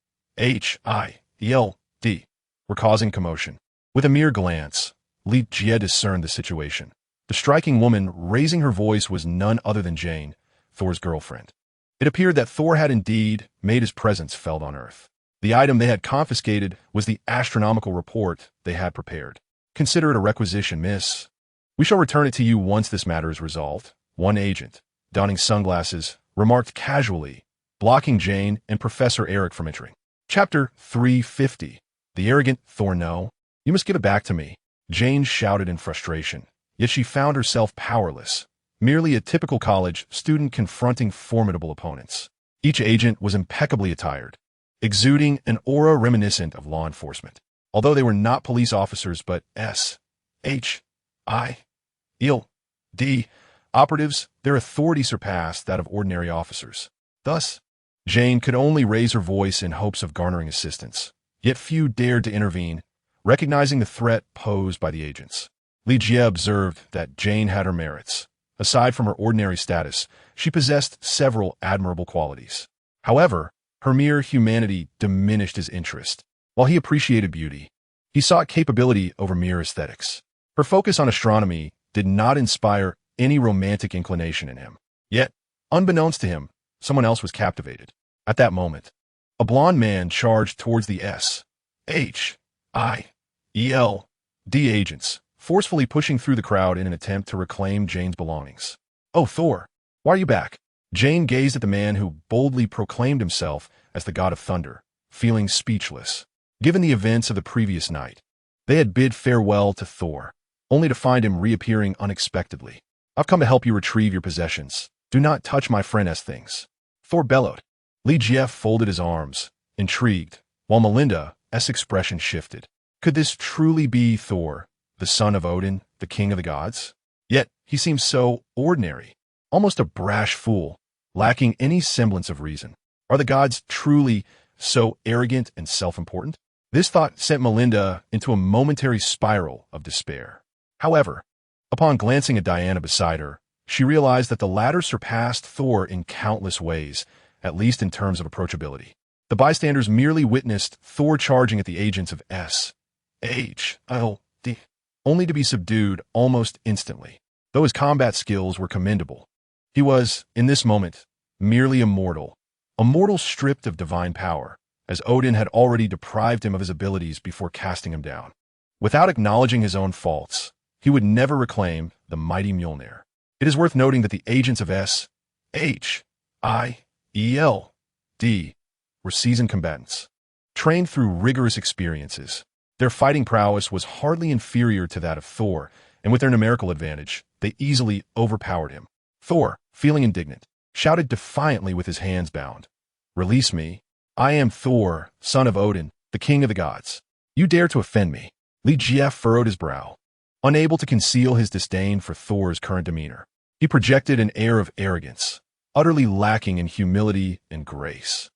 were causing commotion. With a mere glance, Li Jie discerned the situation. The striking woman raising her voice was none other than Jane, Thor's girlfriend. It appeared that Thor had indeed made his presence felt on Earth. The item they had confiscated was the astronomical report they had prepared. "Consider it a requisition, miss. We shall return it to you once this matter is resolved," one agent, donning sunglasses, remarked casually, blocking Jane and Professor Eric from entering. Chapter 350. The arrogant Thor. "No, you must give it back to me," Jane shouted in frustration, yet she found herself powerless, merely a typical college student confronting formidable opponents. Each agent was impeccably attired, exuding an aura reminiscent of law enforcement. Although they were not police officers but S.H.I.E.L.D. operatives, their authority surpassed that of ordinary officers. Thus, Jane could only raise her voice in hopes of garnering assistance. Yet few dared to intervene, recognizing the threat posed by the agents. Li Jie observed that Jane had her merits. Aside from her ordinary status, she possessed several admirable qualities. However, her mere humanity diminished his interest. While he appreciated beauty, he sought capability over mere aesthetics. Her focus on astronomy did not inspire any romantic inclination in him. Yet, unbeknownst to him, someone else was captivated. At that moment, a blond man charged towards the S.H.I.E.L.D. agents, forcefully pushing through the crowd in an attempt to reclaim Jane's belongings. "Oh, Thor, why are you back?" Jane gazed at the man who boldly proclaimed himself as the god of thunder, feeling speechless. Given the events of the previous night, they had bid farewell to Thor, only to find him reappearing unexpectedly. "I've come to help you retrieve your possessions. Do not touch my friend's things," Thor bellowed. Li Jie folded his arms, intrigued, while Melinda's expression shifted. Could this truly be Thor, the son of Odin, the king of the gods? Yet he seemed so ordinary, almost a brash fool, lacking any semblance of reason. Are the gods truly so arrogant and self-important? This thought sent Melinda into a momentary spiral of despair. However, upon glancing at Diana beside her, she realized that the latter surpassed Thor in countless ways, at least in terms of approachability. The bystanders merely witnessed Thor charging at the agents of S.H.I.L.D., only to be subdued almost instantly. Though his combat skills were commendable, he was, in this moment, merely a mortal stripped of divine power, as Odin had already deprived him of his abilities before casting him down. Without acknowledging his own faults, he would never reclaim the mighty Mjolnir. It is worth noting that the agents of S.H.I.E.L.D. were seasoned combatants, trained through rigorous experiences. Their fighting prowess was hardly inferior to that of Thor, and with their numerical advantage, they easily overpowered him. Thor, feeling indignant, shouted defiantly with his hands bound, "Release me, I am Thor, son of Odin, the king of the gods. You dare to offend me. Li Jie furrowed his brow. Unable to conceal his disdain for Thor's current demeanor, he projected an air of arrogance, utterly lacking in humility and grace.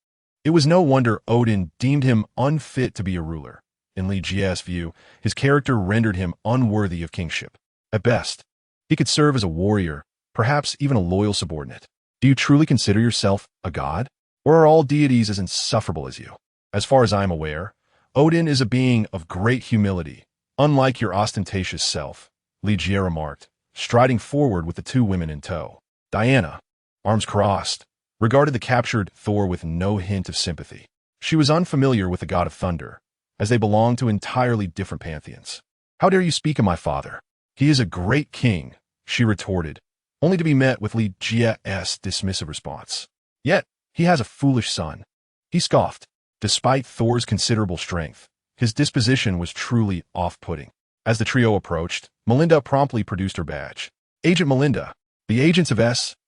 It was no wonder Odin deemed him unfit to be a ruler. In Li Jie's view, his character rendered him unworthy of kingship. At best, he could serve as a warrior, perhaps even a loyal subordinate. Do you truly consider yourself a god? Or are all deities as insufferable as you? As far as I am aware, Odin is a being of great humility, unlike your ostentatious self, Li Jie remarked, striding forward with the two women in tow. Diana, arms crossed, regarded the captured Thor with no hint of sympathy. She was unfamiliar with the god of thunder, as they belonged to entirely different pantheons. How dare you speak of my father? He is a great king, she retorted, only to be met with Li Jie's dismissive response. Yet, he has a foolish son. He scoffed. Despite Thor's considerable strength, his disposition was truly off-putting. As the trio approached, Melinda promptly produced her badge. Agent Melinda, the agents of S.H.I.E.L.D.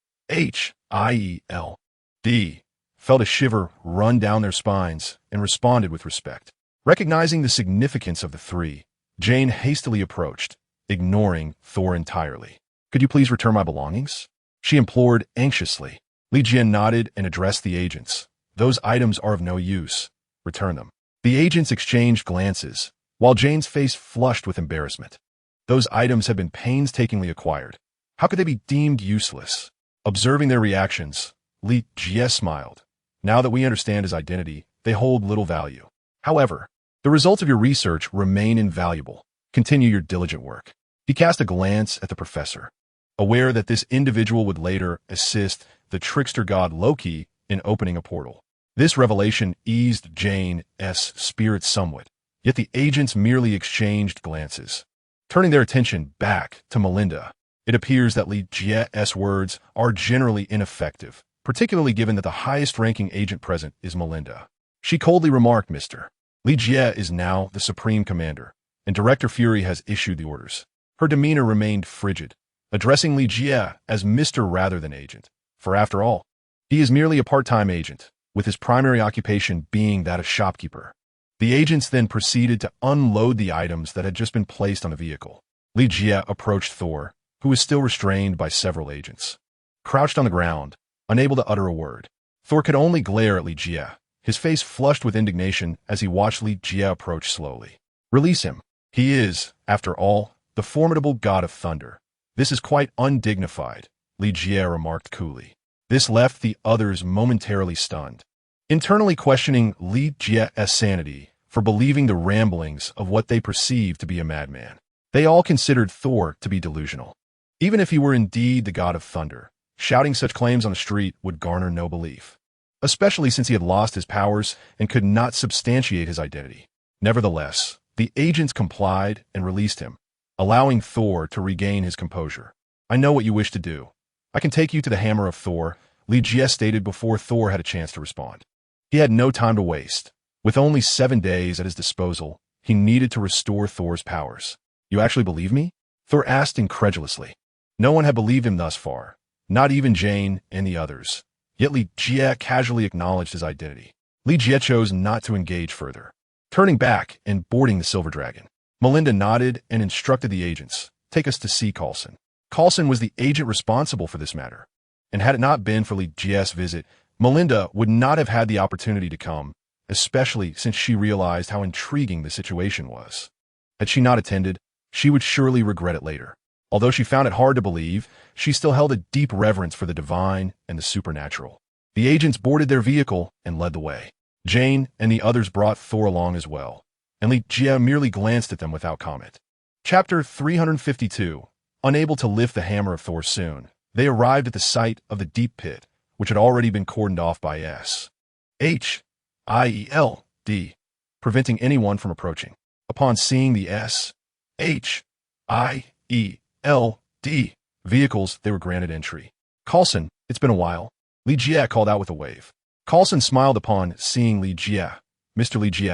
felt a shiver run down their spines and responded with respect. Recognizing the significance of the three, Jane hastily approached, ignoring Thor entirely. Could you please return my belongings? She implored anxiously. Li Jie nodded and addressed the agents. Those items are of no use. Return them. The agents exchanged glances, while Jane's face flushed with embarrassment. Those items had been painstakingly acquired. How could they be deemed useless? Observing their reactions, Li Jie smiled. Now that we understand his identity, they hold little value. However, the results of your research remain invaluable. Continue your diligent work. He cast a glance at the professor, aware that this individual would later assist the trickster god Loki in opening a portal. This revelation eased Jane's spirit somewhat, yet the agents merely exchanged glances. Turning their attention back to Melinda, it appears that Li Jie's words are generally ineffective, particularly given that the highest-ranking agent present is Melinda. She coldly remarked, Mr. Li Jie is now the supreme commander, and Director Fury has issued the orders. Her demeanor remained frigid, addressing Li Jie as Mr. rather than agent, for after all, he is merely a part-time agent, with his primary occupation being that of shopkeeper. The agents then proceeded to unload the items that had just been placed on the vehicle. Li Jie approached Thor, who was still restrained by several agents. Crouched on the ground, unable to utter a word, Thor could only glare at Li Jie, his face flushed with indignation as he watched Li Jie approach slowly. Release him. He is, after all, the formidable god of thunder. This is quite undignified, Li Jie remarked coolly. This left the others momentarily stunned, internally questioning Li Jie's sanity for believing the ramblings of what they perceived to be a madman. They all considered Thor to be delusional. Even if he were indeed the god of thunder, shouting such claims on the street would garner no belief, especially since he had lost his powers and could not substantiate his identity. Nevertheless, the agents complied and released him, allowing Thor to regain his composure. I know what you wish to do. I can take you to the hammer of Thor, Li Jie stated before Thor had a chance to respond. He had no time to waste. With only 7 days at his disposal, he needed to restore Thor's powers. You actually believe me? Thor asked incredulously. No one had believed him thus far, not even Jane and the others. Yet Li Jie casually acknowledged his identity. Li Jie chose not to engage further, turning back and boarding the Silver Dragon. Melinda nodded and instructed the agents, take us to see Coulson. Coulson was the agent responsible for this matter, and had it not been for Li Jie's visit, Melinda would not have had the opportunity to come, especially since she realized how intriguing the situation was. Had she not attended, she would surely regret it later. Although she found it hard to believe, she still held a deep reverence for the divine and the supernatural. The agents boarded their vehicle and led the way. Jane and the others brought Thor along as well, and Li Jie merely glanced at them without comment. Chapter 352. Unable to lift the hammer of Thor soon, they arrived at the site of the deep pit, which had already been cordoned off by S.H.I.E.L.D., preventing anyone from approaching. Upon seeing the S.H.I.E.L.D. vehicles, they were granted entry. Coulson, it's been a while, Li Jie called out with a wave. Coulson smiled upon seeing Li Jie. Mr. Li Jie,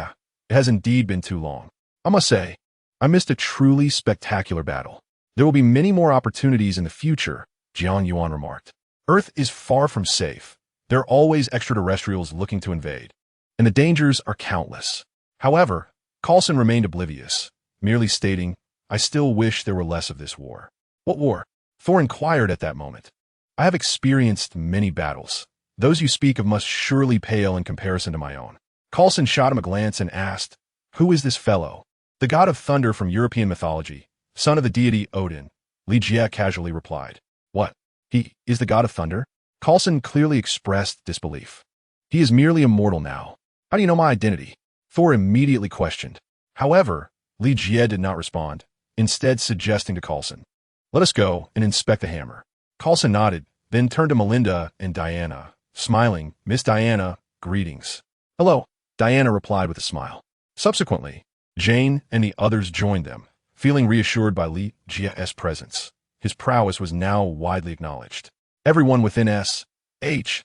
it has indeed been too long. I must say, I missed a truly spectacular battle. There will be many more opportunities in the future, Jiang Yuan remarked. Earth is far from safe. There are always extraterrestrials looking to invade. and the dangers are countless. However, Coulson remained oblivious, merely stating, "I still wish there were less of this war." "What war?" Thor inquired at that moment. "I have experienced many battles. Those you speak of must surely pale in comparison to my own." Coulson shot him a glance and asked, "Who is this fellow?" "The god of thunder from European mythology, son of the deity Odin," Li Jie casually replied. "What? He is the god of thunder?" Coulson clearly expressed disbelief. "He is merely immortal now. How do you know my identity?" Thor immediately questioned. However, Li Jie did not respond, instead suggesting to Coulson, "Let us go and inspect the hammer." Coulson nodded, then turned to Melinda and Diana, smiling. "Miss Diana, greetings." "Hello," Diana replied with a smile. Subsequently, Jane and the others joined them, feeling reassured by Li Jie's presence. His prowess was now widely acknowledged. Everyone within SHIELD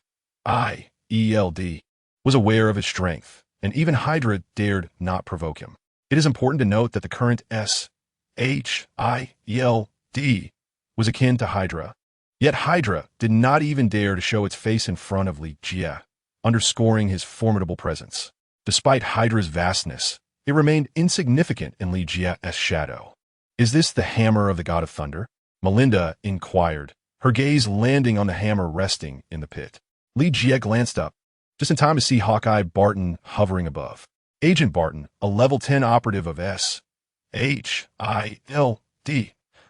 was aware of his strength, and even Hydra dared not provoke him. It is important to note that the current SHIELD was akin to Hydra. Yet Hydra did not even dare to show its face in front of Li Jie, underscoring his formidable presence. Despite Hydra's vastness, it remained insignificant in Li Jie's shadow. "Is this the hammer of the god of thunder?" Melinda inquired, her gaze landing on the hammer resting in the pit. Li Jie glanced up, just in time to see Hawkeye Barton hovering above. Agent Barton, a level 10 operative of SHIELD,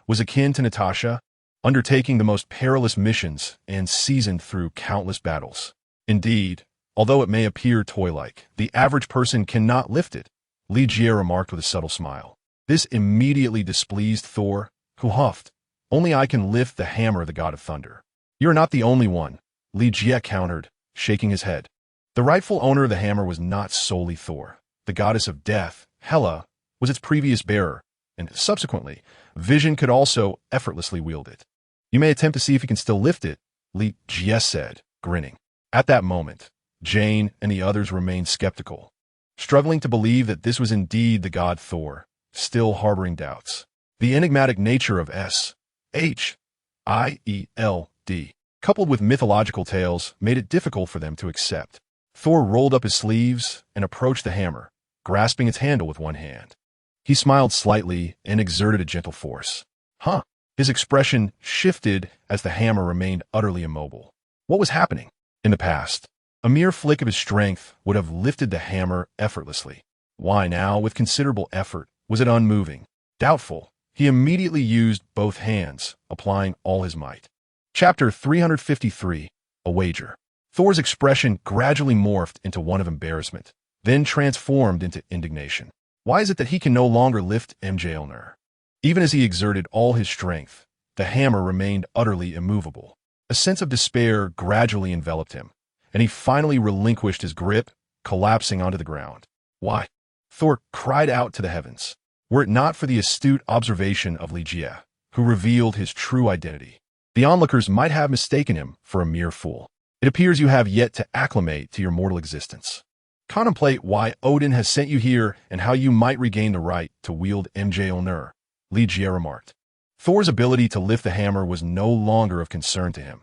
was akin to Natasha, undertaking the most perilous missions and seasoned through countless battles. Indeed, although it may appear toy-like, the average person cannot lift it, Li Jie remarked with a subtle smile. This immediately displeased Thor, who huffed, "Only I can lift the hammer of the god of thunder." "You're not the only one," Li Jie countered, shaking his head. The rightful owner of the hammer was not solely Thor. The goddess of death, Hela, was its previous bearer, and subsequently, Vision could also effortlessly wield it. "You may attempt to see if you can still lift it," Li Jie said, grinning. At that moment, Jane and the others remained skeptical, struggling to believe that this was indeed the god Thor, still harboring doubts. The enigmatic nature of SHIELD, coupled with mythological tales, made it difficult for them to accept. Thor rolled up his sleeves and approached the hammer, grasping its handle with one hand. He smiled slightly and exerted a gentle force. "Huh." His expression shifted as the hammer remained utterly immobile. What was happening? In the past, a mere flick of his strength would have lifted the hammer effortlessly. Why now, with considerable effort, was it unmoving? Doubtful, he immediately used both hands, applying all his might. Chapter 353, A Wager. Thor's expression gradually morphed into one of embarrassment, then transformed into indignation. Why is it that he can no longer lift Mjolnir? Even as he exerted all his strength, the hammer remained utterly immovable. A sense of despair gradually enveloped him, and he finally relinquished his grip, collapsing onto the ground. "Why?" Thor cried out to the heavens. Were it not for the astute observation of Li Jie, who revealed his true identity, the onlookers might have mistaken him for a mere fool. "It appears you have yet to acclimate to your mortal existence. Contemplate why Odin has sent you here and how you might regain the right to wield Mjolnir," Li Jie remarked. Thor's ability to lift the hammer was no longer of concern to him.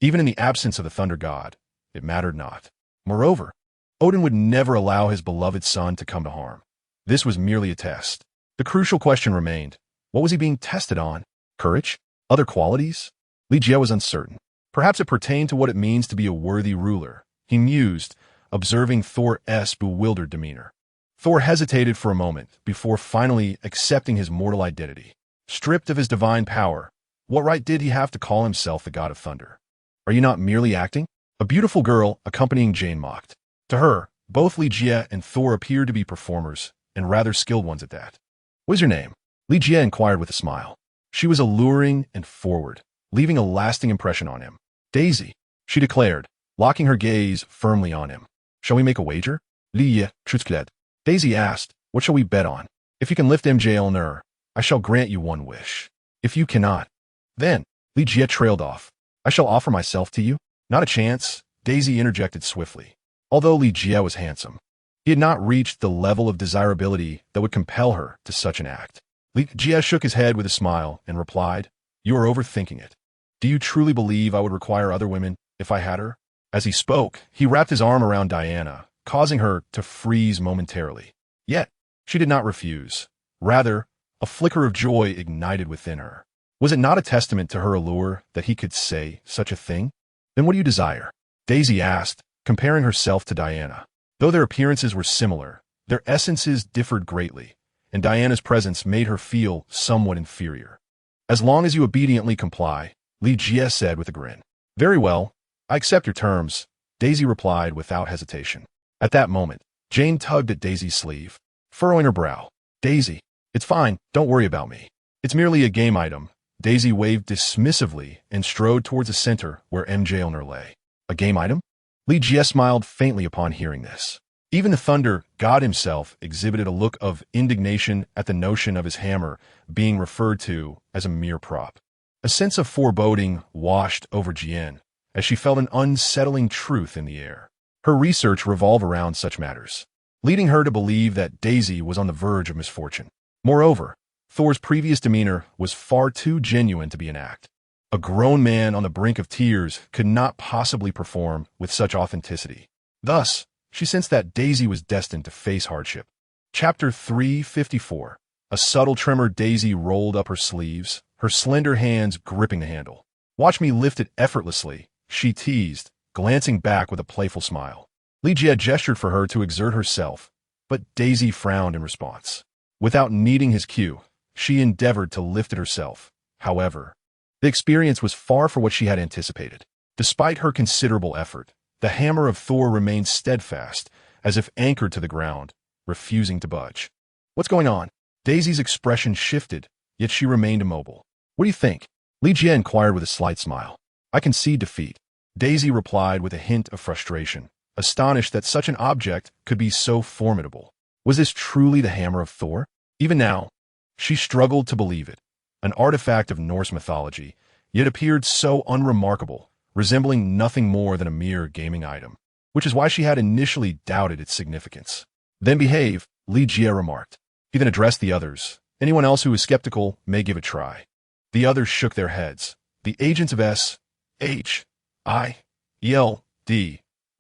Even in the absence of the thunder god, it mattered not. Moreover, Odin would never allow his beloved son to come to harm. This was merely a test. The crucial question remained, what was he being tested on? Courage? Other qualities? Li Jie was uncertain. Perhaps it pertained to what it means to be a worthy ruler, he mused, observing Thor's bewildered demeanor. Thor hesitated for a moment before finally accepting his mortal identity. Stripped of his divine power, what right did he have to call himself the god of thunder? "Are you not merely acting?" A beautiful girl accompanying Jane mocked. To her, both Li Jie and Thor appeared to be performers, and rather skilled ones at that. "What is your name?" Li Jie inquired with a smile. She was alluring and forward, leaving a lasting impression on him. "Daisy," she declared, locking her gaze firmly on him. "Shall we make a wager?" Li Jie chutzkled. Daisy asked, "What shall we bet on? If you can lift Mjolnir, I shall grant you one wish. If you cannot, then," Li Jie trailed off, "I shall offer myself to you." "Not a chance," Daisy interjected swiftly. Although Li Jie was handsome, he had not reached the level of desirability that would compel her to such an act. Li Jie shook his head with a smile and replied, "You are overthinking it. Do you truly believe I would require other women if I had her?" As he spoke, he wrapped his arm around Diana, causing her to freeze momentarily. Yet, she did not refuse. Rather, a flicker of joy ignited within her. Was it not a testament to her allure that he could say such a thing? Then what do you desire? Daisy asked, comparing herself to Diana. Though their appearances were similar, their essences differed greatly, and Diana's presence made her feel somewhat inferior. As long as you obediently comply, Li Jie said with a grin. Very well, I accept your terms, Daisy replied without hesitation. At that moment, Jane tugged at Daisy's sleeve, furrowing her brow. Daisy, it's fine, don't worry about me. It's merely a game item. Daisy waved dismissively and strode towards the center where MJ owner lay. A game item? Li Jie smiled faintly upon hearing this. Even the Thunder God himself exhibited a look of indignation at the notion of his hammer being referred to as a mere prop. A sense of foreboding washed over Jian as she felt an unsettling truth in the air. Her research revolved around such matters, leading her to believe that Daisy was on the verge of misfortune. Moreover, Thor's previous demeanor was far too genuine to be an act. A grown man on the brink of tears could not possibly perform with such authenticity. Thus, she sensed that Daisy was destined to face hardship. Chapter 354. A subtle tremor. Daisy rolled up her sleeves, her slender hands gripping the handle. Watch me lift it effortlessly, she teased, glancing back with a playful smile. Li Jie gestured for her to exert herself, but Daisy frowned in response. Without needing his cue, she endeavored to lift it herself. However, the experience was far from what she had anticipated. Despite her considerable effort, the hammer of Thor remained steadfast, as if anchored to the ground, refusing to budge. What's going on? Daisy's expression shifted, yet she remained immobile. What do you think? Li Jie inquired with a slight smile. I concede defeat. Daisy replied with a hint of frustration, astonished that such an object could be so formidable. Was this truly the hammer of Thor? Even now, she struggled to believe it. An artifact of Norse mythology, yet appeared so unremarkable, resembling nothing more than a mere gaming item, which is why she had initially doubted its significance. Then behave, Li Jie remarked. He then addressed the others. Anyone else who is skeptical may give a try. The others shook their heads. The agents of S.H.I.E.L.D.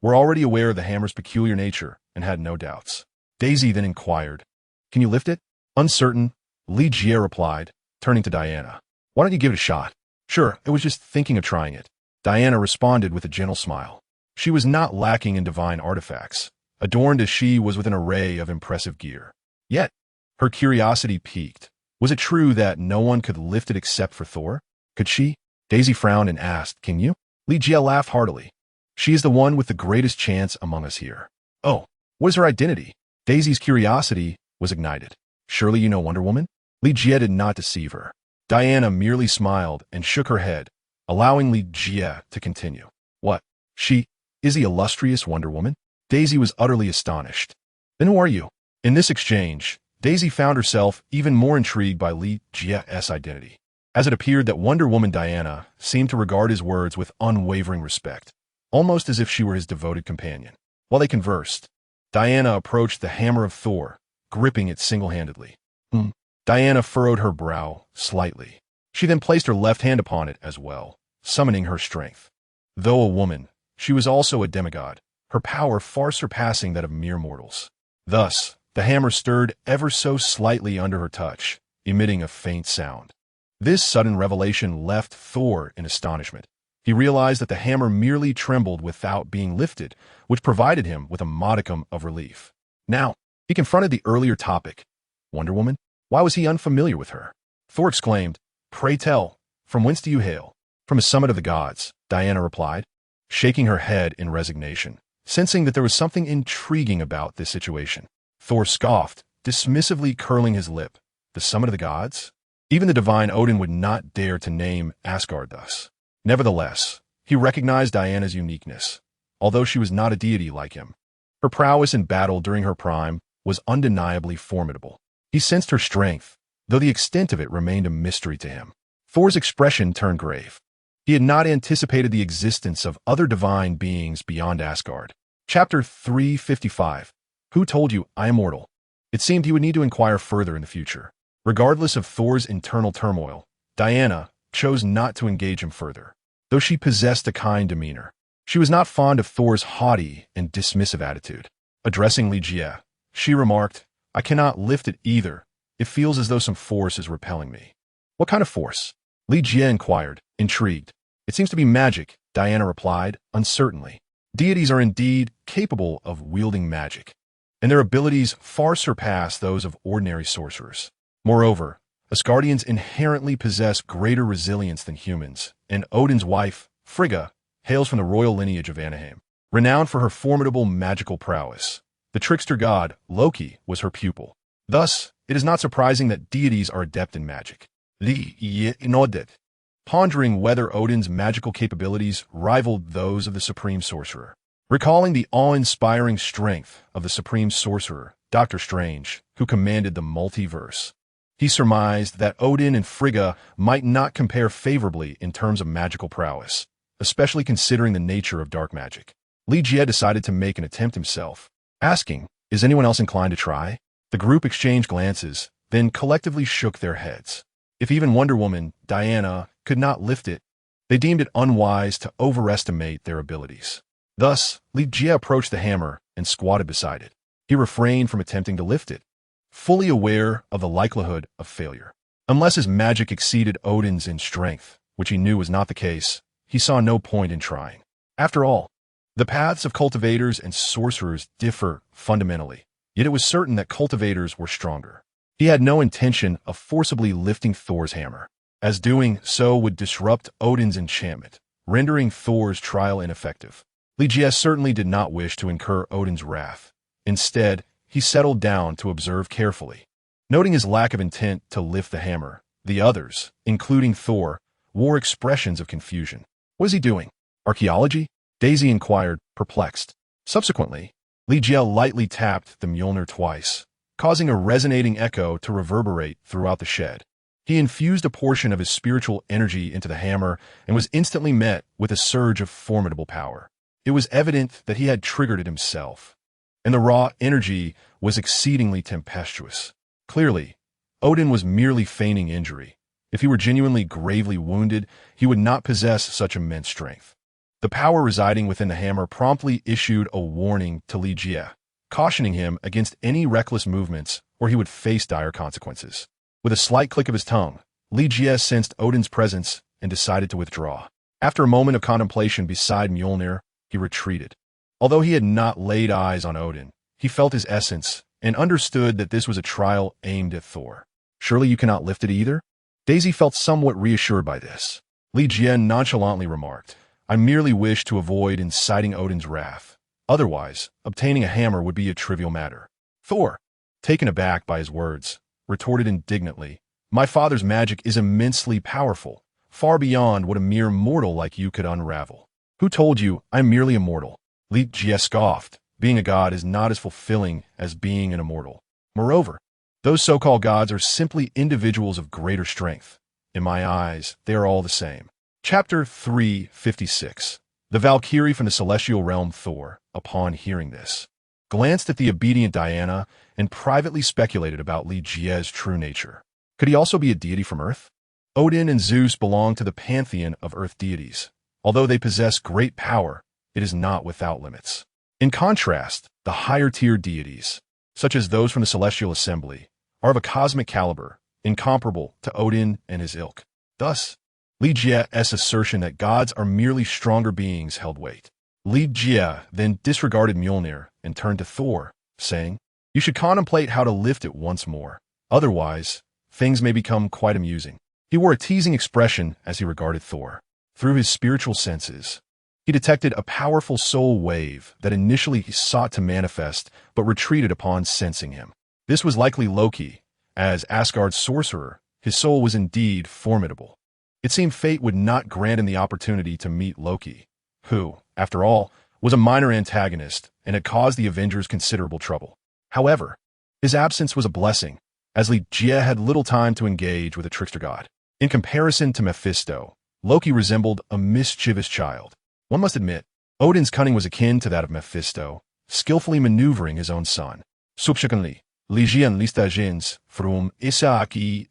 were already aware of the hammer's peculiar nature and had no doubts. Daisy then inquired, Can you lift it? Uncertain, Li Jie replied, turning to Diana. Why don't you give it a shot? Sure, I was just thinking of trying it. Diana responded with a gentle smile. She was not lacking in divine artifacts, adorned as she was with an array of impressive gear. Yet, her curiosity piqued. Was it true that no one could lift it except for Thor? Could she? Daisy frowned and asked, Can you? Li Jie laughed heartily. She is the one with the greatest chance among us here. Oh, what is her identity? Daisy's curiosity was ignited. Surely you know Wonder Woman? Li Jie did not deceive her. Diana merely smiled and shook her head, allowing Li Jie to continue. What? She is the illustrious Wonder Woman? Daisy was utterly astonished. Then who are you? In this exchange, Daisy found herself even more intrigued by Li Jie's identity, as it appeared that Wonder Woman Diana seemed to regard his words with unwavering respect, almost as if she were his devoted companion. While they conversed, Diana approached the hammer of Thor, gripping it single-handedly. Diana furrowed her brow slightly. She then placed her left hand upon it as well, summoning her strength. Though a woman, she was also a demigod, her power far surpassing that of mere mortals. Thus, the hammer stirred ever so slightly under her touch, emitting a faint sound. This sudden revelation left Thor in astonishment. He realized that the hammer merely trembled without being lifted, which provided him with a modicum of relief. Now, he confronted the earlier topic. Wonder Woman? Why was he unfamiliar with her? Thor exclaimed, Pray tell, from whence do you hail? From a summit of the gods, Diana replied, shaking her head in resignation, sensing that there was something intriguing about this situation. Thor scoffed, dismissively curling his lip. The summit of the gods? Even the divine Odin would not dare to name Asgard thus. Nevertheless, he recognized Diana's uniqueness, although she was not a deity like him. Her prowess in battle during her prime was undeniably formidable. He sensed her strength, though the extent of it remained a mystery to him. Thor's expression turned grave. He had not anticipated the existence of other divine beings beyond Asgard. Chapter 355. Who told you I am mortal? It seemed he would need to inquire further in the future. Regardless of Thor's internal turmoil, Diana chose not to engage him further, though she possessed a kind demeanor. She was not fond of Thor's haughty and dismissive attitude. Addressing Li Jie, she remarked, I cannot lift it either. It feels as though some force is repelling me. What kind of force? Li Jie inquired, intrigued. It seems to be magic, Diana replied, uncertainly. Deities are indeed capable of wielding magic, and their abilities far surpass those of ordinary sorcerers. Moreover, Asgardians inherently possess greater resilience than humans, and Odin's wife, Frigga, hails from the royal lineage of Anaheim, renowned for her formidable magical prowess. The trickster god, Loki, was her pupil. Thus, it is not surprising that deities are adept in magic. Li Jie nodded, pondering whether Odin's magical capabilities rivaled those of the supreme sorcerer. Recalling the awe-inspiring strength of the supreme sorcerer, Doctor Strange, who commanded the multiverse, he surmised that Odin and Frigga might not compare favorably in terms of magical prowess, especially considering the nature of dark magic. Li Jie decided to make an attempt himself, asking, is anyone else inclined to try? The group exchanged glances, then collectively shook their heads. If even Wonder Woman, Diana, could not lift it, they deemed it unwise to overestimate their abilities. Thus, Li Jie approached the hammer and squatted beside it. He refrained from attempting to lift it, fully aware of the likelihood of failure. Unless his magic exceeded Odin's in strength, which he knew was not the case, he saw no point in trying. After all, the paths of cultivators and sorcerers differ fundamentally, yet it was certain that cultivators were stronger. He had no intention of forcibly lifting Thor's hammer, as doing so would disrupt Odin's enchantment, rendering Thor's trial ineffective. Li Jie certainly did not wish to incur Odin's wrath. Instead, he settled down to observe carefully. Noting his lack of intent to lift the hammer, the others, including Thor, wore expressions of confusion. What is he doing? Archaeology? Daisy inquired, perplexed. Subsequently, Li Jie lightly tapped the Mjolnir twice, causing a resonating echo to reverberate throughout the shed. He infused a portion of his spiritual energy into the hammer and was instantly met with a surge of formidable power. It was evident that he had triggered it himself, and the raw energy was exceedingly tempestuous. Clearly, Odin was merely feigning injury. If he were genuinely gravely wounded, he would not possess such immense strength. The power residing within the hammer promptly issued a warning to Li Jie, cautioning him against any reckless movements or he would face dire consequences. With a slight click of his tongue, Li Jie sensed Odin's presence and decided to withdraw. After a moment of contemplation beside Mjolnir, he retreated. Although he had not laid eyes on Odin, he felt his essence and understood that this was a trial aimed at Thor. Surely you cannot lift it either? Daisy felt somewhat reassured by this. Li Jie nonchalantly remarked, I merely wish to avoid inciting Odin's wrath. Otherwise, obtaining a hammer would be a trivial matter. Thor, taken aback by his words, retorted indignantly, my father's magic is immensely powerful, far beyond what a mere mortal like you could unravel. Who told you I'm merely a mortal? Li Jie scoffed. Being a god is not as fulfilling as being an immortal. Moreover, those so-called gods are simply individuals of greater strength. In my eyes, they are all the same. Chapter 356. The Valkyrie from the celestial realm Thor, upon hearing this, glanced at the obedient Diana and privately speculated about Li Jie's true nature. Could he also be a deity from Earth? Odin and Zeus belong to the pantheon of Earth deities. Although they possess great power, it is not without limits. In contrast, the higher-tier deities, such as those from the Celestial Assembly, are of a cosmic caliber, incomparable to Odin and his ilk. Thus, Li Jie's assertion that gods are merely stronger beings held weight. Li Jie then disregarded Mjolnir and turned to Thor, saying, you should contemplate how to lift it once more. Otherwise, things may become quite amusing. He wore a teasing expression as he regarded Thor. Through his spiritual senses, he detected a powerful soul wave that initially he sought to manifest but retreated upon sensing him. This was likely Loki. As Asgard's sorcerer, his soul was indeed formidable. It seemed fate would not grant him the opportunity to meet Loki, who, after all, was a minor antagonist and had caused the Avengers considerable trouble. However, his absence was a blessing, as Li Jie had little time to engage with a trickster god. In comparison to Mephisto, Loki resembled a mischievous child. One must admit, Odin's cunning was akin to that of Mephisto, skillfully maneuvering his own son. Subsequently, Li Jie enlisted agents from Isaki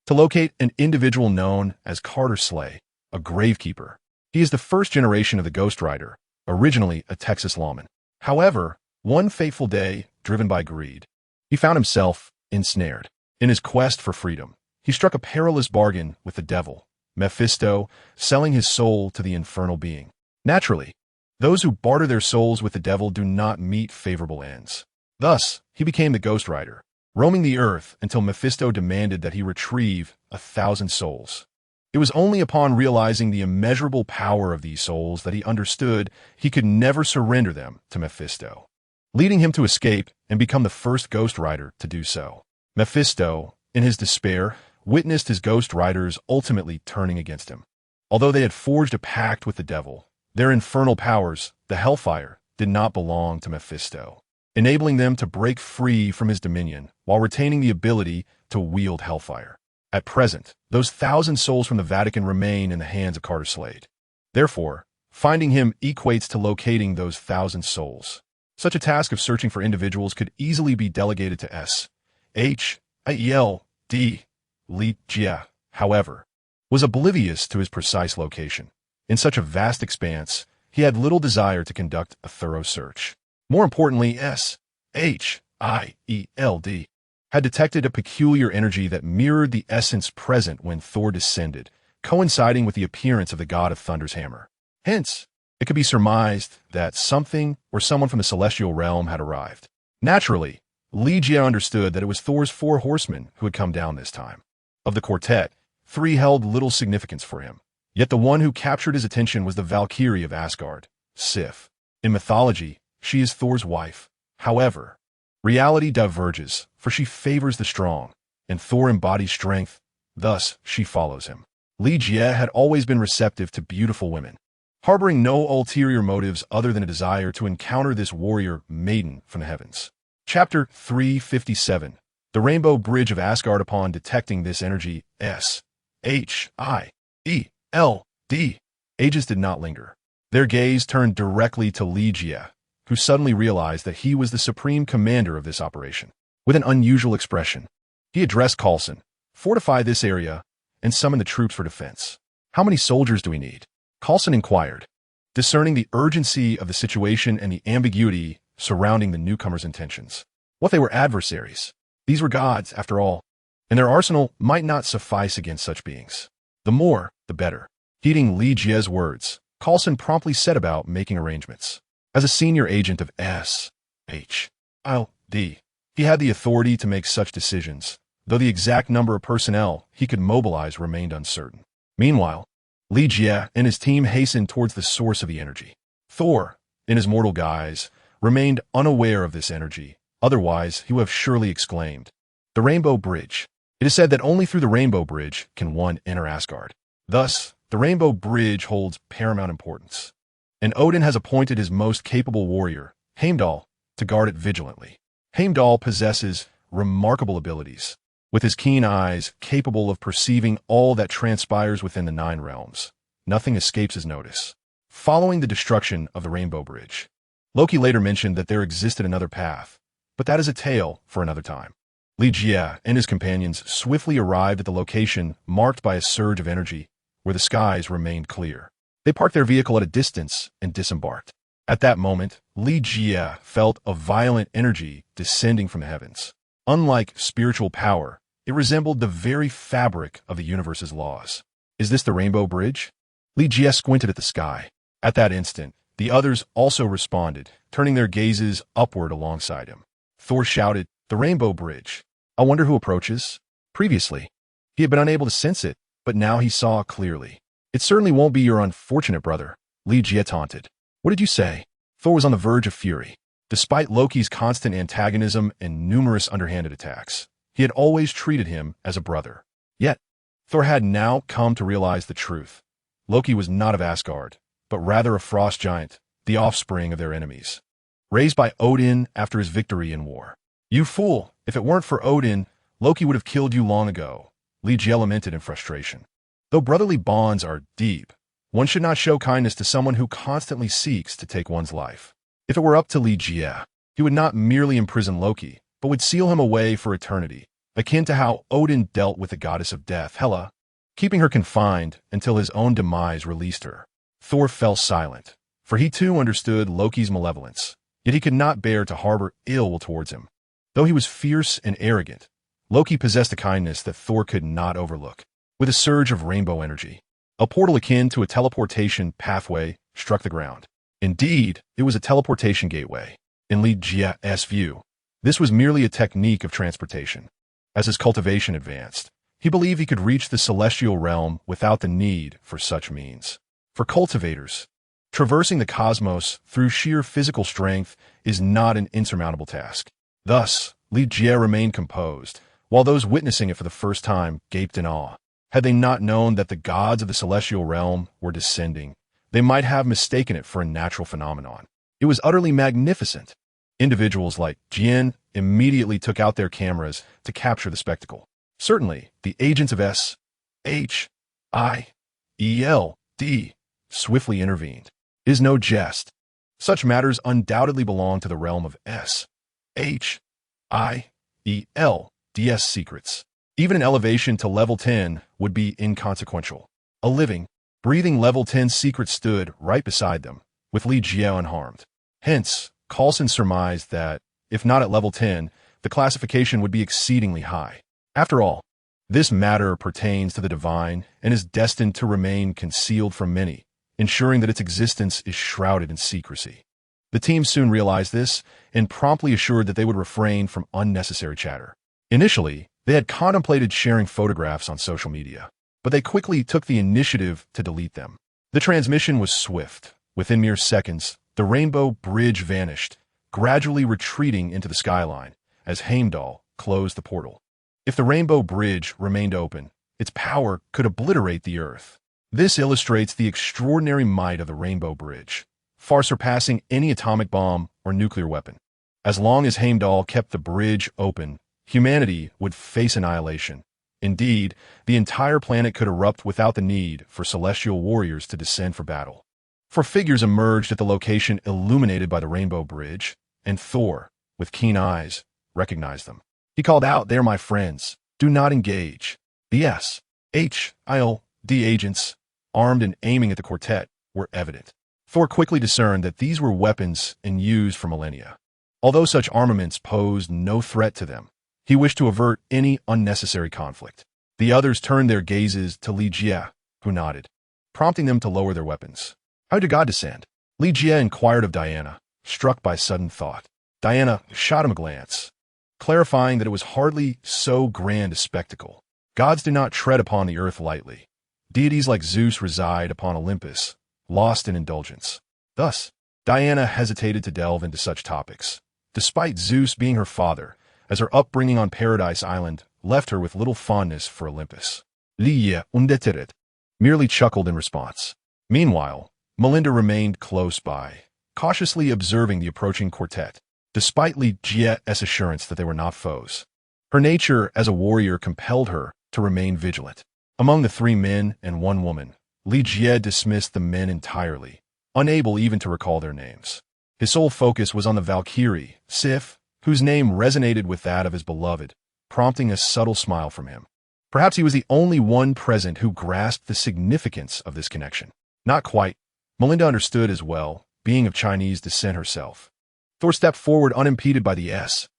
to locate an individual known as Carter Slay, a gravekeeper. He is the first generation of the Ghost Rider, originally a Texas lawman. However, One fateful day, driven by greed, he found himself ensnared. In his quest for freedom, he struck a perilous bargain with the devil, Mephisto, selling his soul to the infernal being. Naturally, those who barter their souls with the devil do not meet favorable ends. Thus, he became the Ghost Rider, roaming the earth until Mephisto demanded that he retrieve 1,000 souls. It was only upon realizing the immeasurable power of these souls that he understood he could never surrender them to Mephisto, leading him to escape and become the first Ghost Rider to do so. Mephisto, in his despair, witnessed his Ghost Riders ultimately turning against him. Although they had forged a pact with the devil, their infernal powers, the Hellfire, did not belong to Mephisto, enabling them to break free from his dominion while retaining the ability to wield Hellfire. At present, those 1,000 souls from the Vatican remain in the hands of Carter Slade. Therefore, finding him equates to locating those 1,000 souls. Such a task of searching for individuals could easily be delegated to S.H.I.E.L.D. Li Jie, however, was oblivious to his precise location. In such a vast expanse, he had little desire to conduct a thorough search. More importantly, S.H.I.E.L.D. had detected a peculiar energy that mirrored the essence present when Thor descended, coinciding with the appearance of the god of Thunder's hammer. Hence, it could be surmised that something or someone from the celestial realm had arrived. Naturally, Li Jie understood that it was Thor's 4 horsemen who had come down this time. Of the quartet, 3 held little significance for him. Yet the one who captured his attention was the Valkyrie of Asgard, Sif. In mythology, she is Thor's wife. However, reality diverges, for she favors the strong, and Thor embodies strength, thus she follows him. Li Jie had always been receptive to beautiful women, harboring no ulterior motives other than a desire to encounter this warrior maiden from the heavens. Chapter 357. The Rainbow Bridge of Asgard. Upon detecting this energy, S.H.I.E.L.D. Ages did not linger. Their gaze turned directly to Li Jie, who suddenly realized that he was the supreme commander of this operation. With an unusual expression, he addressed Coulson, "Fortify this area and summon the troops for defense." "How many soldiers do we need?" Coulson inquired, discerning the urgency of the situation and the ambiguity surrounding the newcomers' intentions. What they were adversaries. These were gods, after all, and their arsenal might not suffice against such beings. The more, the better. Heeding Li Jie's words, Coulson promptly set about making arrangements. As a senior agent of S.H.I.E.L.D., he had the authority to make such decisions, though the exact number of personnel he could mobilize remained uncertain. Meanwhile, Li Jie and his team hastened towards the source of the energy. Thor, in his mortal guise, remained unaware of this energy, otherwise he would have surely exclaimed, "The Rainbow Bridge." It is said that only through the Rainbow Bridge can one enter Asgard. Thus, the Rainbow Bridge holds paramount importance, and Odin has appointed his most capable warrior, Heimdall, to guard it vigilantly. Heimdall possesses remarkable abilities, with his keen eyes capable of perceiving all that transpires within the 9 realms. Nothing escapes his notice. Following the destruction of the Rainbow Bridge, Loki later mentioned that there existed another path, but that is a tale for another time. Li Jie and his companions swiftly arrived at the location marked by a surge of energy, where the skies remained clear. They parked their vehicle at a distance and disembarked. At that moment, Li Jie felt a violent energy descending from the heavens. Unlike spiritual power, it resembled the very fabric of the universe's laws. Is this the Rainbow Bridge? Li Jie squinted at the sky. At that instant, the others also responded, turning their gazes upward alongside him. Thor shouted, "The Rainbow Bridge. I wonder who approaches." Previously, he had been unable to sense it, but now he saw clearly. "It certainly won't be your unfortunate brother," Li Jie taunted. "What did you say?" Thor was on the verge of fury. Despite Loki's constant antagonism and numerous underhanded attacks, he had always treated him as a brother. Yet, Thor had now come to realize the truth. Loki was not of Asgard, but rather a frost giant, the offspring of their enemies, raised by Odin after his victory in war. "You fool! If it weren't for Odin, Loki would have killed you long ago," Li Jie lamented in frustration. Though brotherly bonds are deep, one should not show kindness to someone who constantly seeks to take one's life. If it were up to Li Jie, he would not merely imprison Loki, but would seal him away for eternity, akin to how Odin dealt with the goddess of death, Hela, keeping her confined until his own demise released her. Thor fell silent, for he too understood Loki's malevolence, yet he could not bear to harbor ill will towards him. Though he was fierce and arrogant, Loki possessed a kindness that Thor could not overlook. With a surge of rainbow energy, a portal akin to a teleportation pathway struck the ground. Indeed, it was a teleportation gateway. In Li Jie's view, this was merely a technique of transportation. As his cultivation advanced, he believed he could reach the celestial realm without the need for such means. For cultivators, traversing the cosmos through sheer physical strength is not an insurmountable task. Thus, Li Jie remained composed, while those witnessing it for the first time gaped in awe. Had they not known that the gods of the celestial realm were descending, they might have mistaken it for a natural phenomenon. It was utterly magnificent. Individuals like Jian immediately took out their cameras to capture the spectacle. Certainly, the agents of SHIELD swiftly intervened. It is no jest. Such matters undoubtedly belong to the realm of SHIELD's secrets. Even an elevation to level 10 would be inconsequential. A living, breathing level 10 secret stood right beside them, with Li Jie unharmed. Hence, Coulson surmised that, if not at level 10, the classification would be exceedingly high. After all, this matter pertains to the divine and is destined to remain concealed from many, ensuring that its existence is shrouded in secrecy. The team soon realized this and promptly assured that they would refrain from unnecessary chatter. Initially, they had contemplated sharing photographs on social media, but they quickly took the initiative to delete them. The transmission was swift. Within mere seconds, the rainbow bridge vanished, gradually retreating into the skyline as Heimdall closed the portal. If the rainbow bridge remained open, its power could obliterate the Earth. This illustrates the extraordinary might of the rainbow bridge, far surpassing any atomic bomb or nuclear weapon. As long as Heimdall kept the bridge open, humanity would face annihilation. Indeed, the entire planet could erupt without the need for celestial warriors to descend for battle. For figures emerged at the location illuminated by the rainbow bridge, and Thor, with keen eyes, recognized them. He called out, "They are my friends. Do not engage." The SHIELD agents, armed and aiming at the quartet, were evident. Thor quickly discerned that these were weapons in use for millennia. Although such armaments posed no threat to them, he wished to avert any unnecessary conflict. The others turned their gazes to Li Jie, who nodded, prompting them to lower their weapons. "How did God descend?" Li Jie inquired of Diana, struck by sudden thought. Diana shot him a glance, clarifying that it was hardly so grand a spectacle. Gods do not tread upon the earth lightly. Deities like Zeus reside upon Olympus, lost in indulgence. Thus, Diana hesitated to delve into such topics, despite Zeus being her father, as her upbringing on Paradise Island left her with little fondness for Olympus. Li Jie merely chuckled in response. Meanwhile, Melinda remained close by, cautiously observing the approaching quartet, despite Li Jie's assurance that they were not foes. Her nature as a warrior compelled her to remain vigilant. Among the 3 men and 1 woman, Li Jie dismissed the men entirely, unable even to recall their names. His sole focus was on the Valkyrie, Sif, whose name resonated with that of his beloved, prompting a subtle smile from him. Perhaps he was the only one present who grasped the significance of this connection. Not quite. Melinda understood as well, being of Chinese descent herself. Thor stepped forward unimpeded by the SHIELD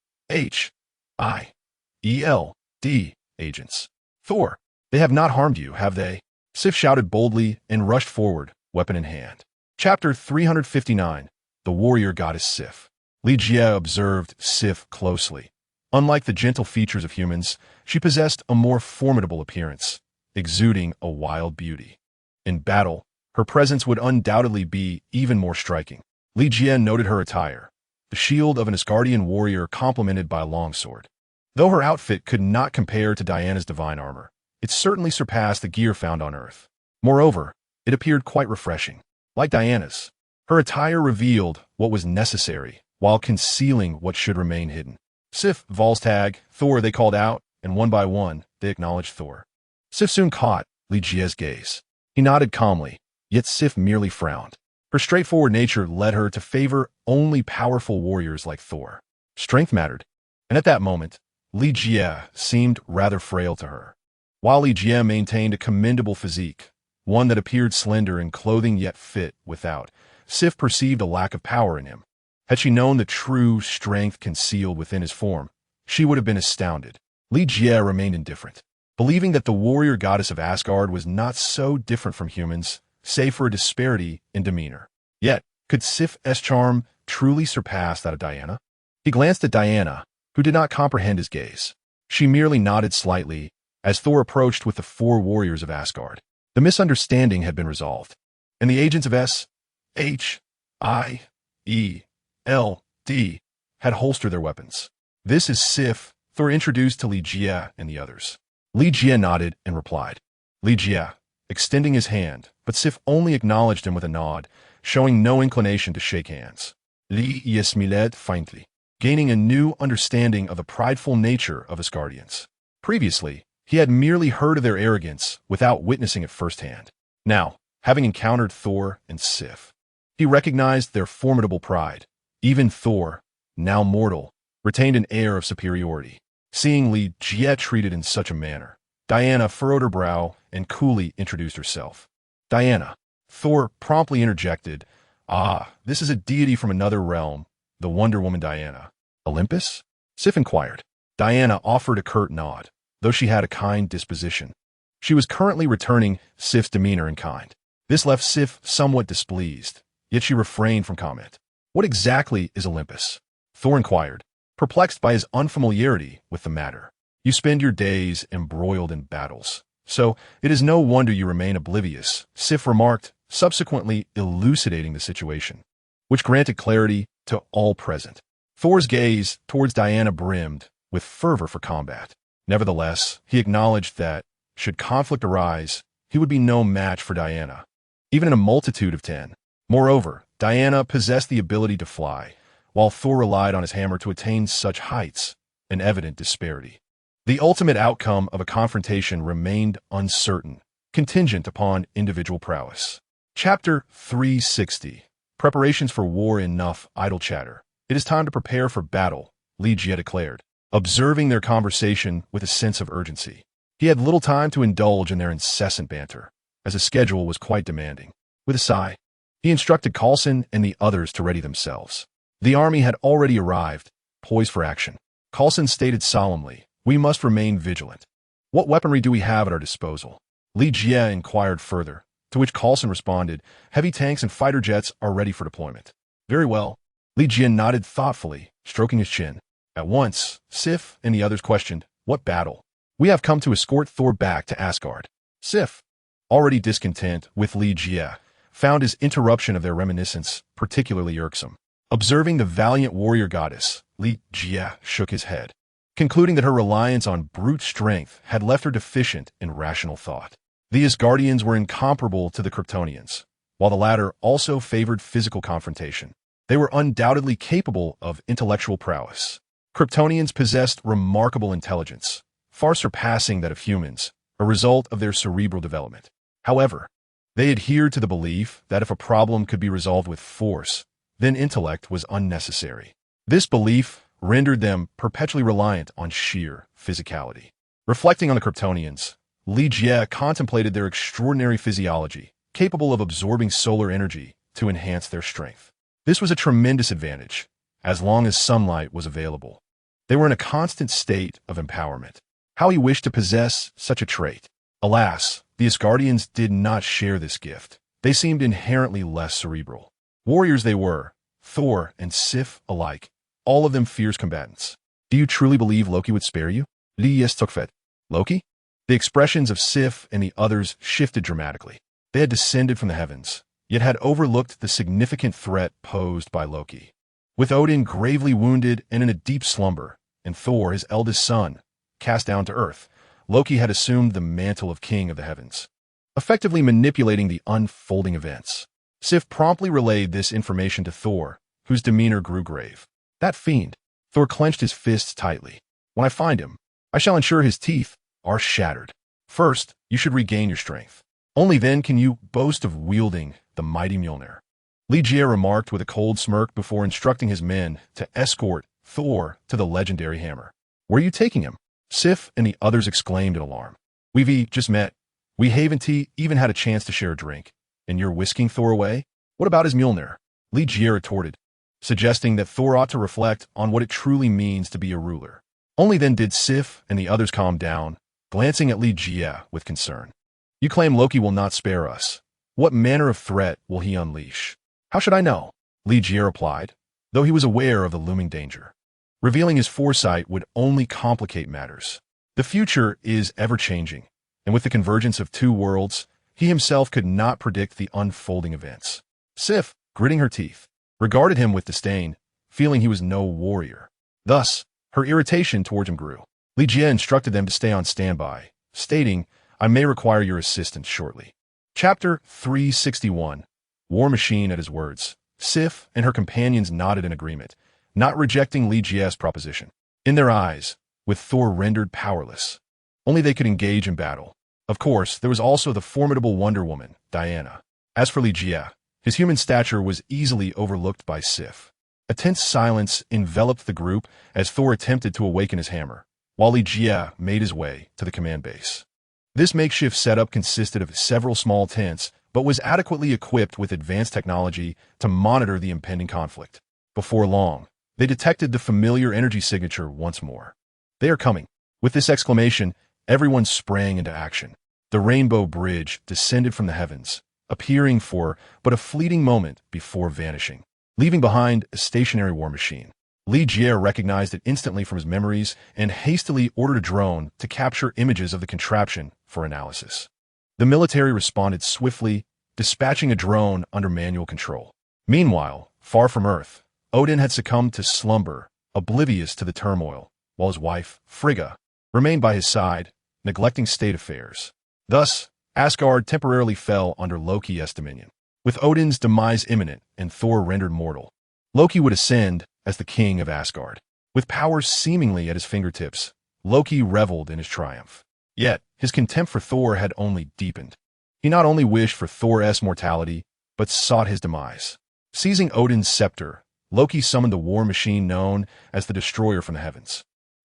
agents. "Thor, they have not harmed you, have they?" Sif shouted boldly and rushed forward, weapon in hand. Chapter 359, The Warrior Goddess Sif. Li Jie observed Sif closely. Unlike the gentle features of humans, she possessed a more formidable appearance, exuding a wild beauty. In battle, her presence would undoubtedly be even more striking. Li Jie noted her attire, the shield of an Asgardian warrior complemented by a longsword. Though her outfit could not compare to Diana's divine armor, it certainly surpassed the gear found on Earth. Moreover, it appeared quite refreshing. Like Diana's, her attire revealed what was necessary while concealing what should remain hidden. "Sif, Volstagg, Thor," they called out, and one by one, they acknowledged Thor. Sif soon caught Li Jie's gaze. He nodded calmly, yet Sif merely frowned. Her straightforward nature led her to favor only powerful warriors like Thor. Strength mattered, and at that moment, Li Jie seemed rather frail to her. While Li Jie maintained a commendable physique, one that appeared slender in clothing yet fit without, Sif perceived a lack of power in him. Had she known the true strength concealed within his form, she would have been astounded. Li Jie remained indifferent, believing that the warrior goddess of Asgard was not so different from humans, save for a disparity in demeanor. Yet, could Sif's charm truly surpass that of Diana? He glanced at Diana, who did not comprehend his gaze. She merely nodded slightly as Thor approached with the 4 warriors of Asgard. The misunderstanding had been resolved, and the agents of S.H.I.E.L.D. had holstered their weapons. "This is Sif," Thor introduced to Li Jie and the others. Li Jie nodded and replied. Li Jie, extending his hand, but Sif only acknowledged him with a nod, showing no inclination to shake hands. Li Jie smiled faintly, gaining a new understanding of the prideful nature of Asgardians. Previously, he had merely heard of their arrogance without witnessing it firsthand. Now, having encountered Thor and Sif, he recognized their formidable pride. Even Thor, now mortal, retained an air of superiority. Seeing Li Jie treated in such a manner, Diana furrowed her brow and coolly introduced herself. "Diana," Thor promptly interjected. This is a deity from another realm, the Wonder Woman Diana." "Olympus?" Sif inquired. Diana offered a curt nod, though she had a kind disposition. She was currently returning Sif's demeanor in kind. This left Sif somewhat displeased, yet she refrained from comment. "What exactly is Olympus?" Thor inquired, perplexed by his unfamiliarity with the matter. "You spend your days embroiled in battles, so it is no wonder you remain oblivious," Sif remarked, subsequently elucidating the situation, which granted clarity to all present. Thor's gaze towards Diana brimmed with fervor for combat. Nevertheless, he acknowledged that, should conflict arise, he would be no match for Diana, even in a multitude of 10. Moreover, Diana possessed the ability to fly, while Thor relied on his hammer to attain such heights, an evident disparity. The ultimate outcome of a confrontation remained uncertain, contingent upon individual prowess. Chapter 360. Preparations for war. Enough idle chatter. It is time to prepare for battle, Li Jie declared, observing their conversation with a sense of urgency. He had little time to indulge in their incessant banter, as his schedule was quite demanding. With a sigh, he instructed Coulson and the others to ready themselves. The army had already arrived, poised for action. Coulson stated solemnly, "We must remain vigilant." "What weaponry do we have at our disposal?" Li Jie inquired further, to which Coulson responded, "Heavy tanks and fighter jets are ready for deployment." "Very well." Li Jie nodded thoughtfully, stroking his chin. At once, Sif and the others questioned, "What battle?" "We have come to escort Thor back to Asgard." Sif, already discontent with Li Jie, found his interruption of their reminiscence particularly irksome. Observing the valiant warrior goddess, Li Jie shook his head, concluding that her reliance on brute strength had left her deficient in rational thought. The Asgardians were incomparable to the Kryptonians, while the latter also favored physical confrontation. They were undoubtedly capable of intellectual prowess. Kryptonians possessed remarkable intelligence, far surpassing that of humans, a result of their cerebral development. However, they adhered to the belief that if a problem could be resolved with force, then intellect was unnecessary. This belief rendered them perpetually reliant on sheer physicality. Reflecting on the Kryptonians, Li Jie contemplated their extraordinary physiology, capable of absorbing solar energy to enhance their strength. This was a tremendous advantage, as long as sunlight was available. They were in a constant state of empowerment. How he wished to possess such a trait. Alas, the Asgardians did not share this gift. They seemed inherently less cerebral. Warriors they were, Thor and Sif alike, all of them fierce combatants. "Do you truly believe Loki would spare you?" Li Jie took Loki? The expressions of Sif and the others shifted dramatically. They had descended from the heavens, yet had overlooked the significant threat posed by Loki. With Odin gravely wounded and in a deep slumber, and Thor, his eldest son, cast down to earth, Loki had assumed the mantle of king of the heavens, effectively manipulating the unfolding events. Sif promptly relayed this information to Thor, whose demeanor grew grave. "That fiend." Thor clenched his fists tightly. "When I find him, I shall ensure his teeth are shattered. First, you should regain your strength. Only then can you boast of wielding the mighty Mjolnir." Li Jie remarked with a cold smirk before instructing his men to escort Thor to the legendary hammer. "Where are you taking him?" Sif and the others exclaimed in alarm. "We've just met. We haven't even had a chance to share a drink. And you're whisking Thor away? What about his Mjolnir?" Li Jie retorted. suggesting that Thor ought to reflect on what it truly means to be a ruler. Only then did Sif and the others calm down, glancing at Li Jie with concern. You claim Loki will not spare us. What manner of threat will he unleash? How should I know? Li Jie replied, though he was aware of the looming danger. Revealing his foresight would only complicate matters. The future is ever-changing, and with the convergence of two worlds, he himself could not predict the unfolding events. Sif, gritting her teeth, regarded him with disdain, feeling he was no warrior. Thus, her irritation towards him grew. Li Jie instructed them to stay on standby, stating, I may require your assistance shortly. Chapter 361. War Machine. At his words, Sif and her companions nodded in agreement, not rejecting Li Jie's proposition. In their eyes, with Thor rendered powerless, only they could engage in battle. Of course, there was also the formidable Wonder Woman, Diana. As for Li Jie, his human stature was easily overlooked by Sif. A tense silence enveloped the group as Thor attempted to awaken his hammer, while Li Jie made his way to the command base. This makeshift setup consisted of several small tents, but was adequately equipped with advanced technology to monitor the impending conflict. Before long, they detected the familiar energy signature once more. They are coming. With this exclamation, everyone sprang into action. The Rainbow Bridge descended from the heavens, appearing for but a fleeting moment before vanishing, leaving behind a stationary war machine. Li Jie recognized it instantly from his memories and hastily ordered a drone to capture images of the contraption for analysis. The military responded swiftly, dispatching a drone under manual control. Meanwhile, far from Earth, Odin had succumbed to slumber, oblivious to the turmoil, while his wife, Frigga, remained by his side, neglecting state affairs. Thus, Asgard temporarily fell under Loki's dominion. With Odin's demise imminent and Thor rendered mortal, Loki would ascend as the king of Asgard. With powers seemingly at his fingertips, Loki reveled in his triumph. Yet, his contempt for Thor had only deepened. He not only wished for Thor's mortality, but sought his demise. Seizing Odin's scepter, Loki summoned the war machine known as the Destroyer from the heavens.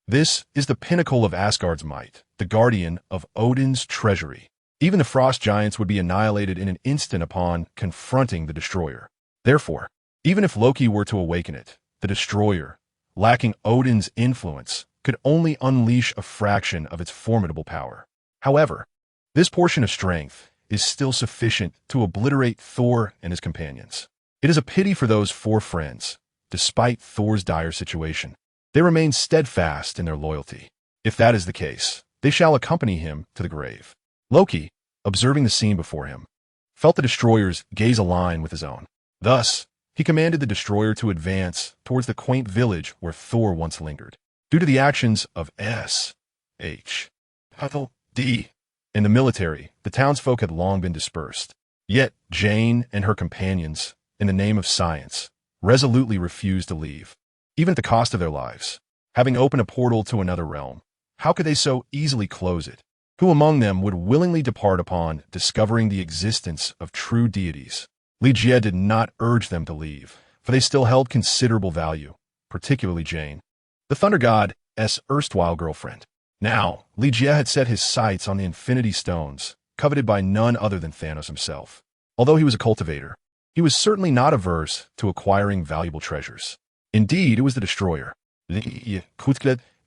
This is the pinnacle of Asgard's might, the guardian of Odin's treasury. Even the frost giants would be annihilated in an instant upon confronting the Destroyer. Therefore, even if Loki were to awaken it, the Destroyer, lacking Odin's influence, could only unleash a fraction of its formidable power. However, this portion of strength is still sufficient to obliterate Thor and his companions. It is a pity for those four friends, despite Thor's dire situation. They remain steadfast in their loyalty. If that is the case, they shall accompany him to the grave. Loki, observing the scene before him, felt the Destroyer's gaze align with his own. Thus, he commanded the Destroyer to advance towards the quaint village where Thor once lingered. Due to the actions of S.H. D. in the military, the townsfolk had long been dispersed. Yet Jane and her companions, in the name of science, resolutely refused to leave, even at the cost of their lives. Having opened a portal to another realm, how could they so easily close it? Who among them would willingly depart upon discovering the existence of true deities? Li Jie did not urge them to leave, for they still held considerable value, particularly Jane, the Thunder God's erstwhile girlfriend. Now, Li Jie had set his sights on the Infinity Stones, coveted by none other than Thanos himself. Although he was a cultivator, he was certainly not averse to acquiring valuable treasures. Indeed, it was the Destroyer.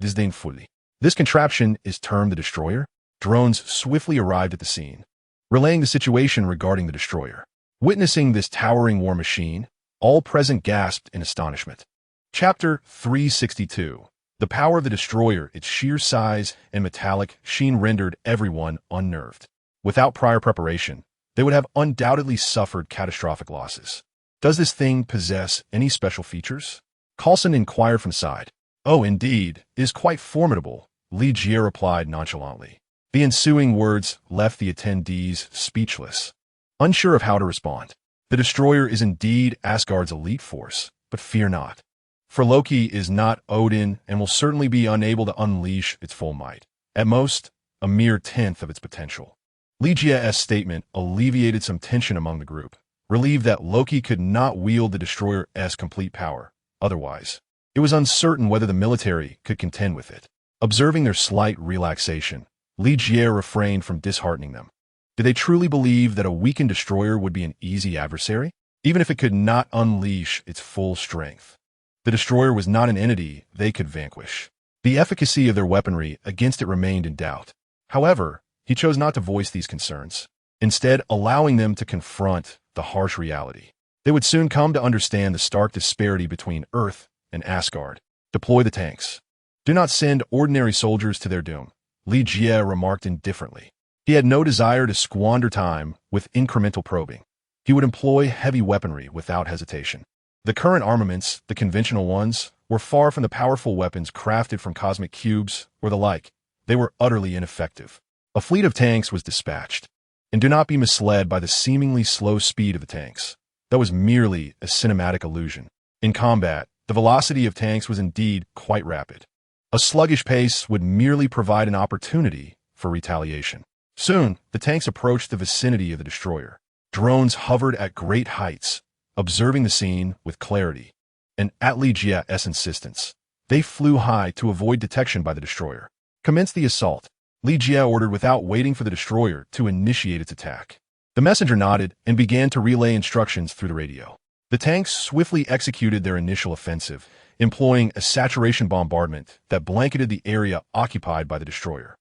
Disdainfully. This contraption is termed the Destroyer. Drones swiftly arrived at the scene, relaying the situation regarding the Destroyer. Witnessing this towering war machine, all present gasped in astonishment. Chapter 362. The power of the Destroyer, its sheer size and metallic sheen rendered everyone unnerved. Without prior preparation, they would have undoubtedly suffered catastrophic losses. Does this thing possess any special features? Coulson inquired from side. Oh, indeed, it is quite formidable, Li Jie replied nonchalantly. The ensuing words left the attendees speechless, unsure of how to respond. The Destroyer is indeed Asgard's elite force, but fear not. For Loki is not Odin and will certainly be unable to unleash its full might. At most, a mere tenth of its potential. Li Jie's statement alleviated some tension among the group, relieved that Loki could not wield the Destroyer's complete power. Otherwise, it was uncertain whether the military could contend with it. Observing their slight relaxation, Li Jie refrained from disheartening them. Did they truly believe that a weakened Destroyer would be an easy adversary? even if it could not unleash its full strength. The destroyer was not an entity they could vanquish. The efficacy of their weaponry against it remained in doubt. However, he chose not to voice these concerns, instead allowing them to confront the harsh reality. They would soon come to understand the stark disparity between Earth and Asgard. Deploy the tanks. Do not send ordinary soldiers to their doom, Li Jie remarked indifferently. He had no desire to squander time with incremental probing. He would employ heavy weaponry without hesitation. The current armaments, the conventional ones, were far from the powerful weapons crafted from cosmic cubes or the like. They were utterly ineffective. A fleet of tanks was dispatched. And do not be misled by the seemingly slow speed of the tanks. That was merely a cinematic illusion. In combat, the velocity of tanks was indeed quite rapid. A sluggish pace would merely provide an opportunity for retaliation. Soon, the tanks approached the vicinity of the destroyer. Drones hovered at great heights, observing the scene with clarity. And at Li Jie's insistence, they flew high to avoid detection by the destroyer. Commence the assault, Li Jie ordered without waiting for the destroyer to initiate its attack. The messenger nodded and began to relay instructions through the radio. The tanks swiftly executed their initial offensive, employing a saturation bombardment that blanketed the area occupied by the destroyer.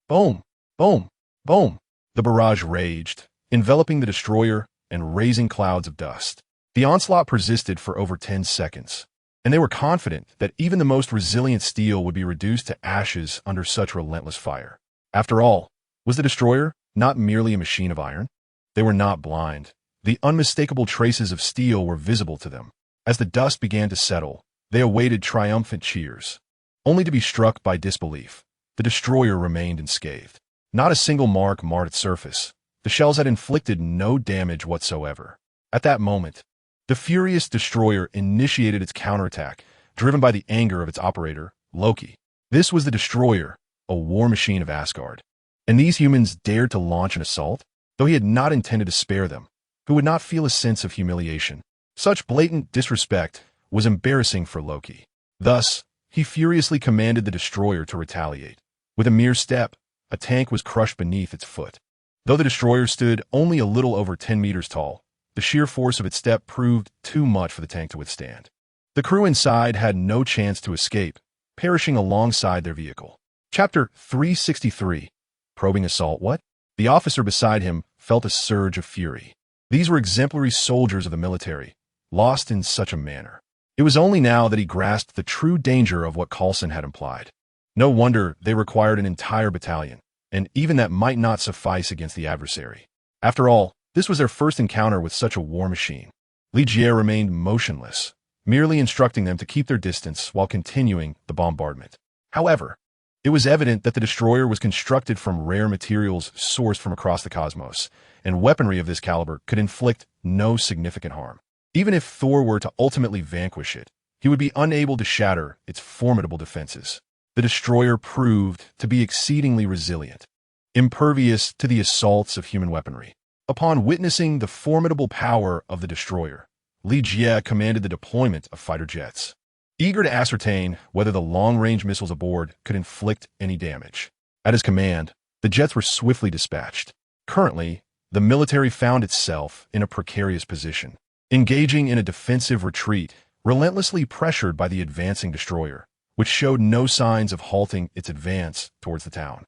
Boom! Boom! Boom! The barrage raged, enveloping the destroyer and raising clouds of dust. The onslaught persisted for over 10 seconds, and they were confident that even the most resilient steel would be reduced to ashes under such relentless fire. After all, was the destroyer not merely a machine of iron? They were not blind. The unmistakable traces of steel were visible to them. As the dust began to settle, they awaited triumphant cheers, only to be struck by disbelief. The destroyer remained unscathed. Not a single mark marred its surface. The shells had inflicted no damage whatsoever. At that moment, the furious destroyer initiated its counterattack, driven by the anger of its operator, Loki. This was the destroyer, a war machine of Asgard. And these humans dared to launch an assault? Though he had not intended to spare them, who would not feel a sense of humiliation. Such blatant disrespect was embarrassing for Loki. Thus, he furiously commanded the destroyer to retaliate. With a mere step, a tank was crushed beneath its foot. Though the destroyer stood only a little over 10 meters tall, the sheer force of its step proved too much for the tank to withstand. The crew inside had no chance to escape, perishing alongside their vehicle. Chapter 363. Probing assault what? The officer beside him felt a surge of fury. These were exemplary soldiers of the military, lost in such a manner. It was only now that he grasped the true danger of what Coulson had implied. No wonder they required an entire battalion, and even that might not suffice against the adversary. After all, this was their first encounter with such a war machine. Li Jie remained motionless, merely instructing them to keep their distance while continuing the bombardment. However, it was evident that the destroyer was constructed from rare materials sourced from across the cosmos, and weaponry of this caliber could inflict no significant harm. Even if Thor were to ultimately vanquish it, he would be unable to shatter its formidable defenses. The destroyer proved to be exceedingly resilient, impervious to the assaults of human weaponry. Upon witnessing the formidable power of the destroyer, Li Jie commanded the deployment of fighter jets. Eager to ascertain whether the long-range missiles aboard could inflict any damage. At his command, the jets were swiftly dispatched. Currently, the military found itself in a precarious position, engaging in a defensive retreat, relentlessly pressured by the advancing destroyer, which showed no signs of halting its advance towards the town.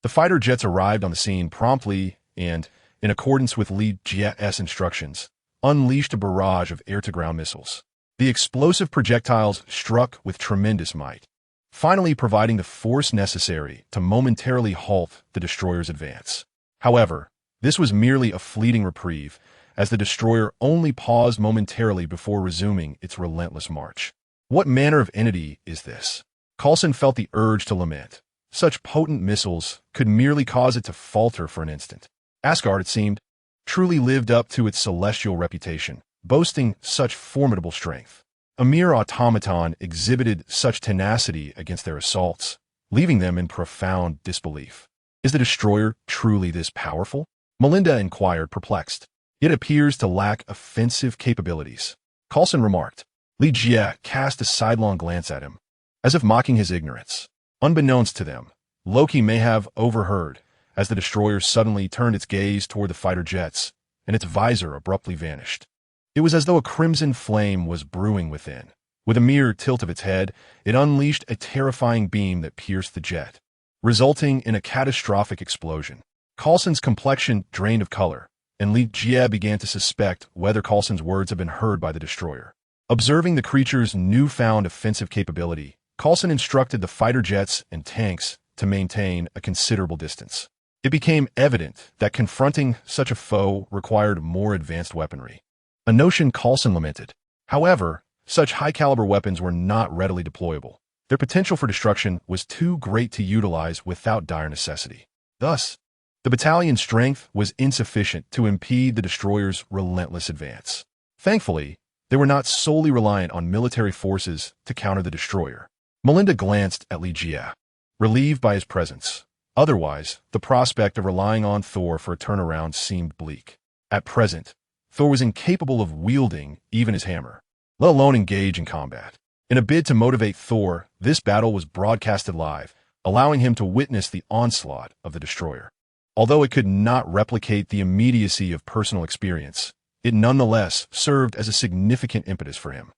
The fighter jets arrived on the scene promptly and, in accordance with Li Jie's instructions, unleashed a barrage of air-to-ground missiles. The explosive projectiles struck with tremendous might, finally providing the force necessary to momentarily halt the destroyer's advance. However, this was merely a fleeting reprieve, as the destroyer only paused momentarily before resuming its relentless march. What manner of entity is this? Coulson felt the urge to lament. Such potent missiles could merely cause it to falter for an instant. Asgard, it seemed, truly lived up to its celestial reputation, boasting such formidable strength. A mere automaton exhibited such tenacity against their assaults, leaving them in profound disbelief. Is the destroyer truly this powerful? Melinda inquired, perplexed. It appears to lack offensive capabilities, Coulson remarked. Li Jie cast a sidelong glance at him, as if mocking his ignorance. Unbeknownst to them, Loki may have overheard, as the destroyer suddenly turned its gaze toward the fighter jets, and its visor abruptly vanished. It was as though a crimson flame was brewing within. With a mere tilt of its head, it unleashed a terrifying beam that pierced the jet, resulting in a catastrophic explosion. Coulson's complexion drained of color, and Li Jie began to suspect whether Coulson's words had been heard by the destroyer. Observing the creature's newfound offensive capability, Coulson instructed the fighter jets and tanks to maintain a considerable distance. It became evident that confronting such a foe required more advanced weaponry, a notion Coulson lamented. However, such high-caliber weapons were not readily deployable. Their potential for destruction was too great to utilize without dire necessity. Thus, the battalion's strength was insufficient to impede the destroyer's relentless advance. Thankfully, they were not solely reliant on military forces to counter the destroyer. Melinda glanced at Li Jie, relieved by his presence. Otherwise, the prospect of relying on Thor for a turnaround seemed bleak. At present, Thor was incapable of wielding even his hammer, let alone engage in combat. In a bid to motivate Thor, this battle was broadcasted live, allowing him to witness the onslaught of the destroyer. Although it could not replicate the immediacy of personal experience, it nonetheless served as a significant impetus for him.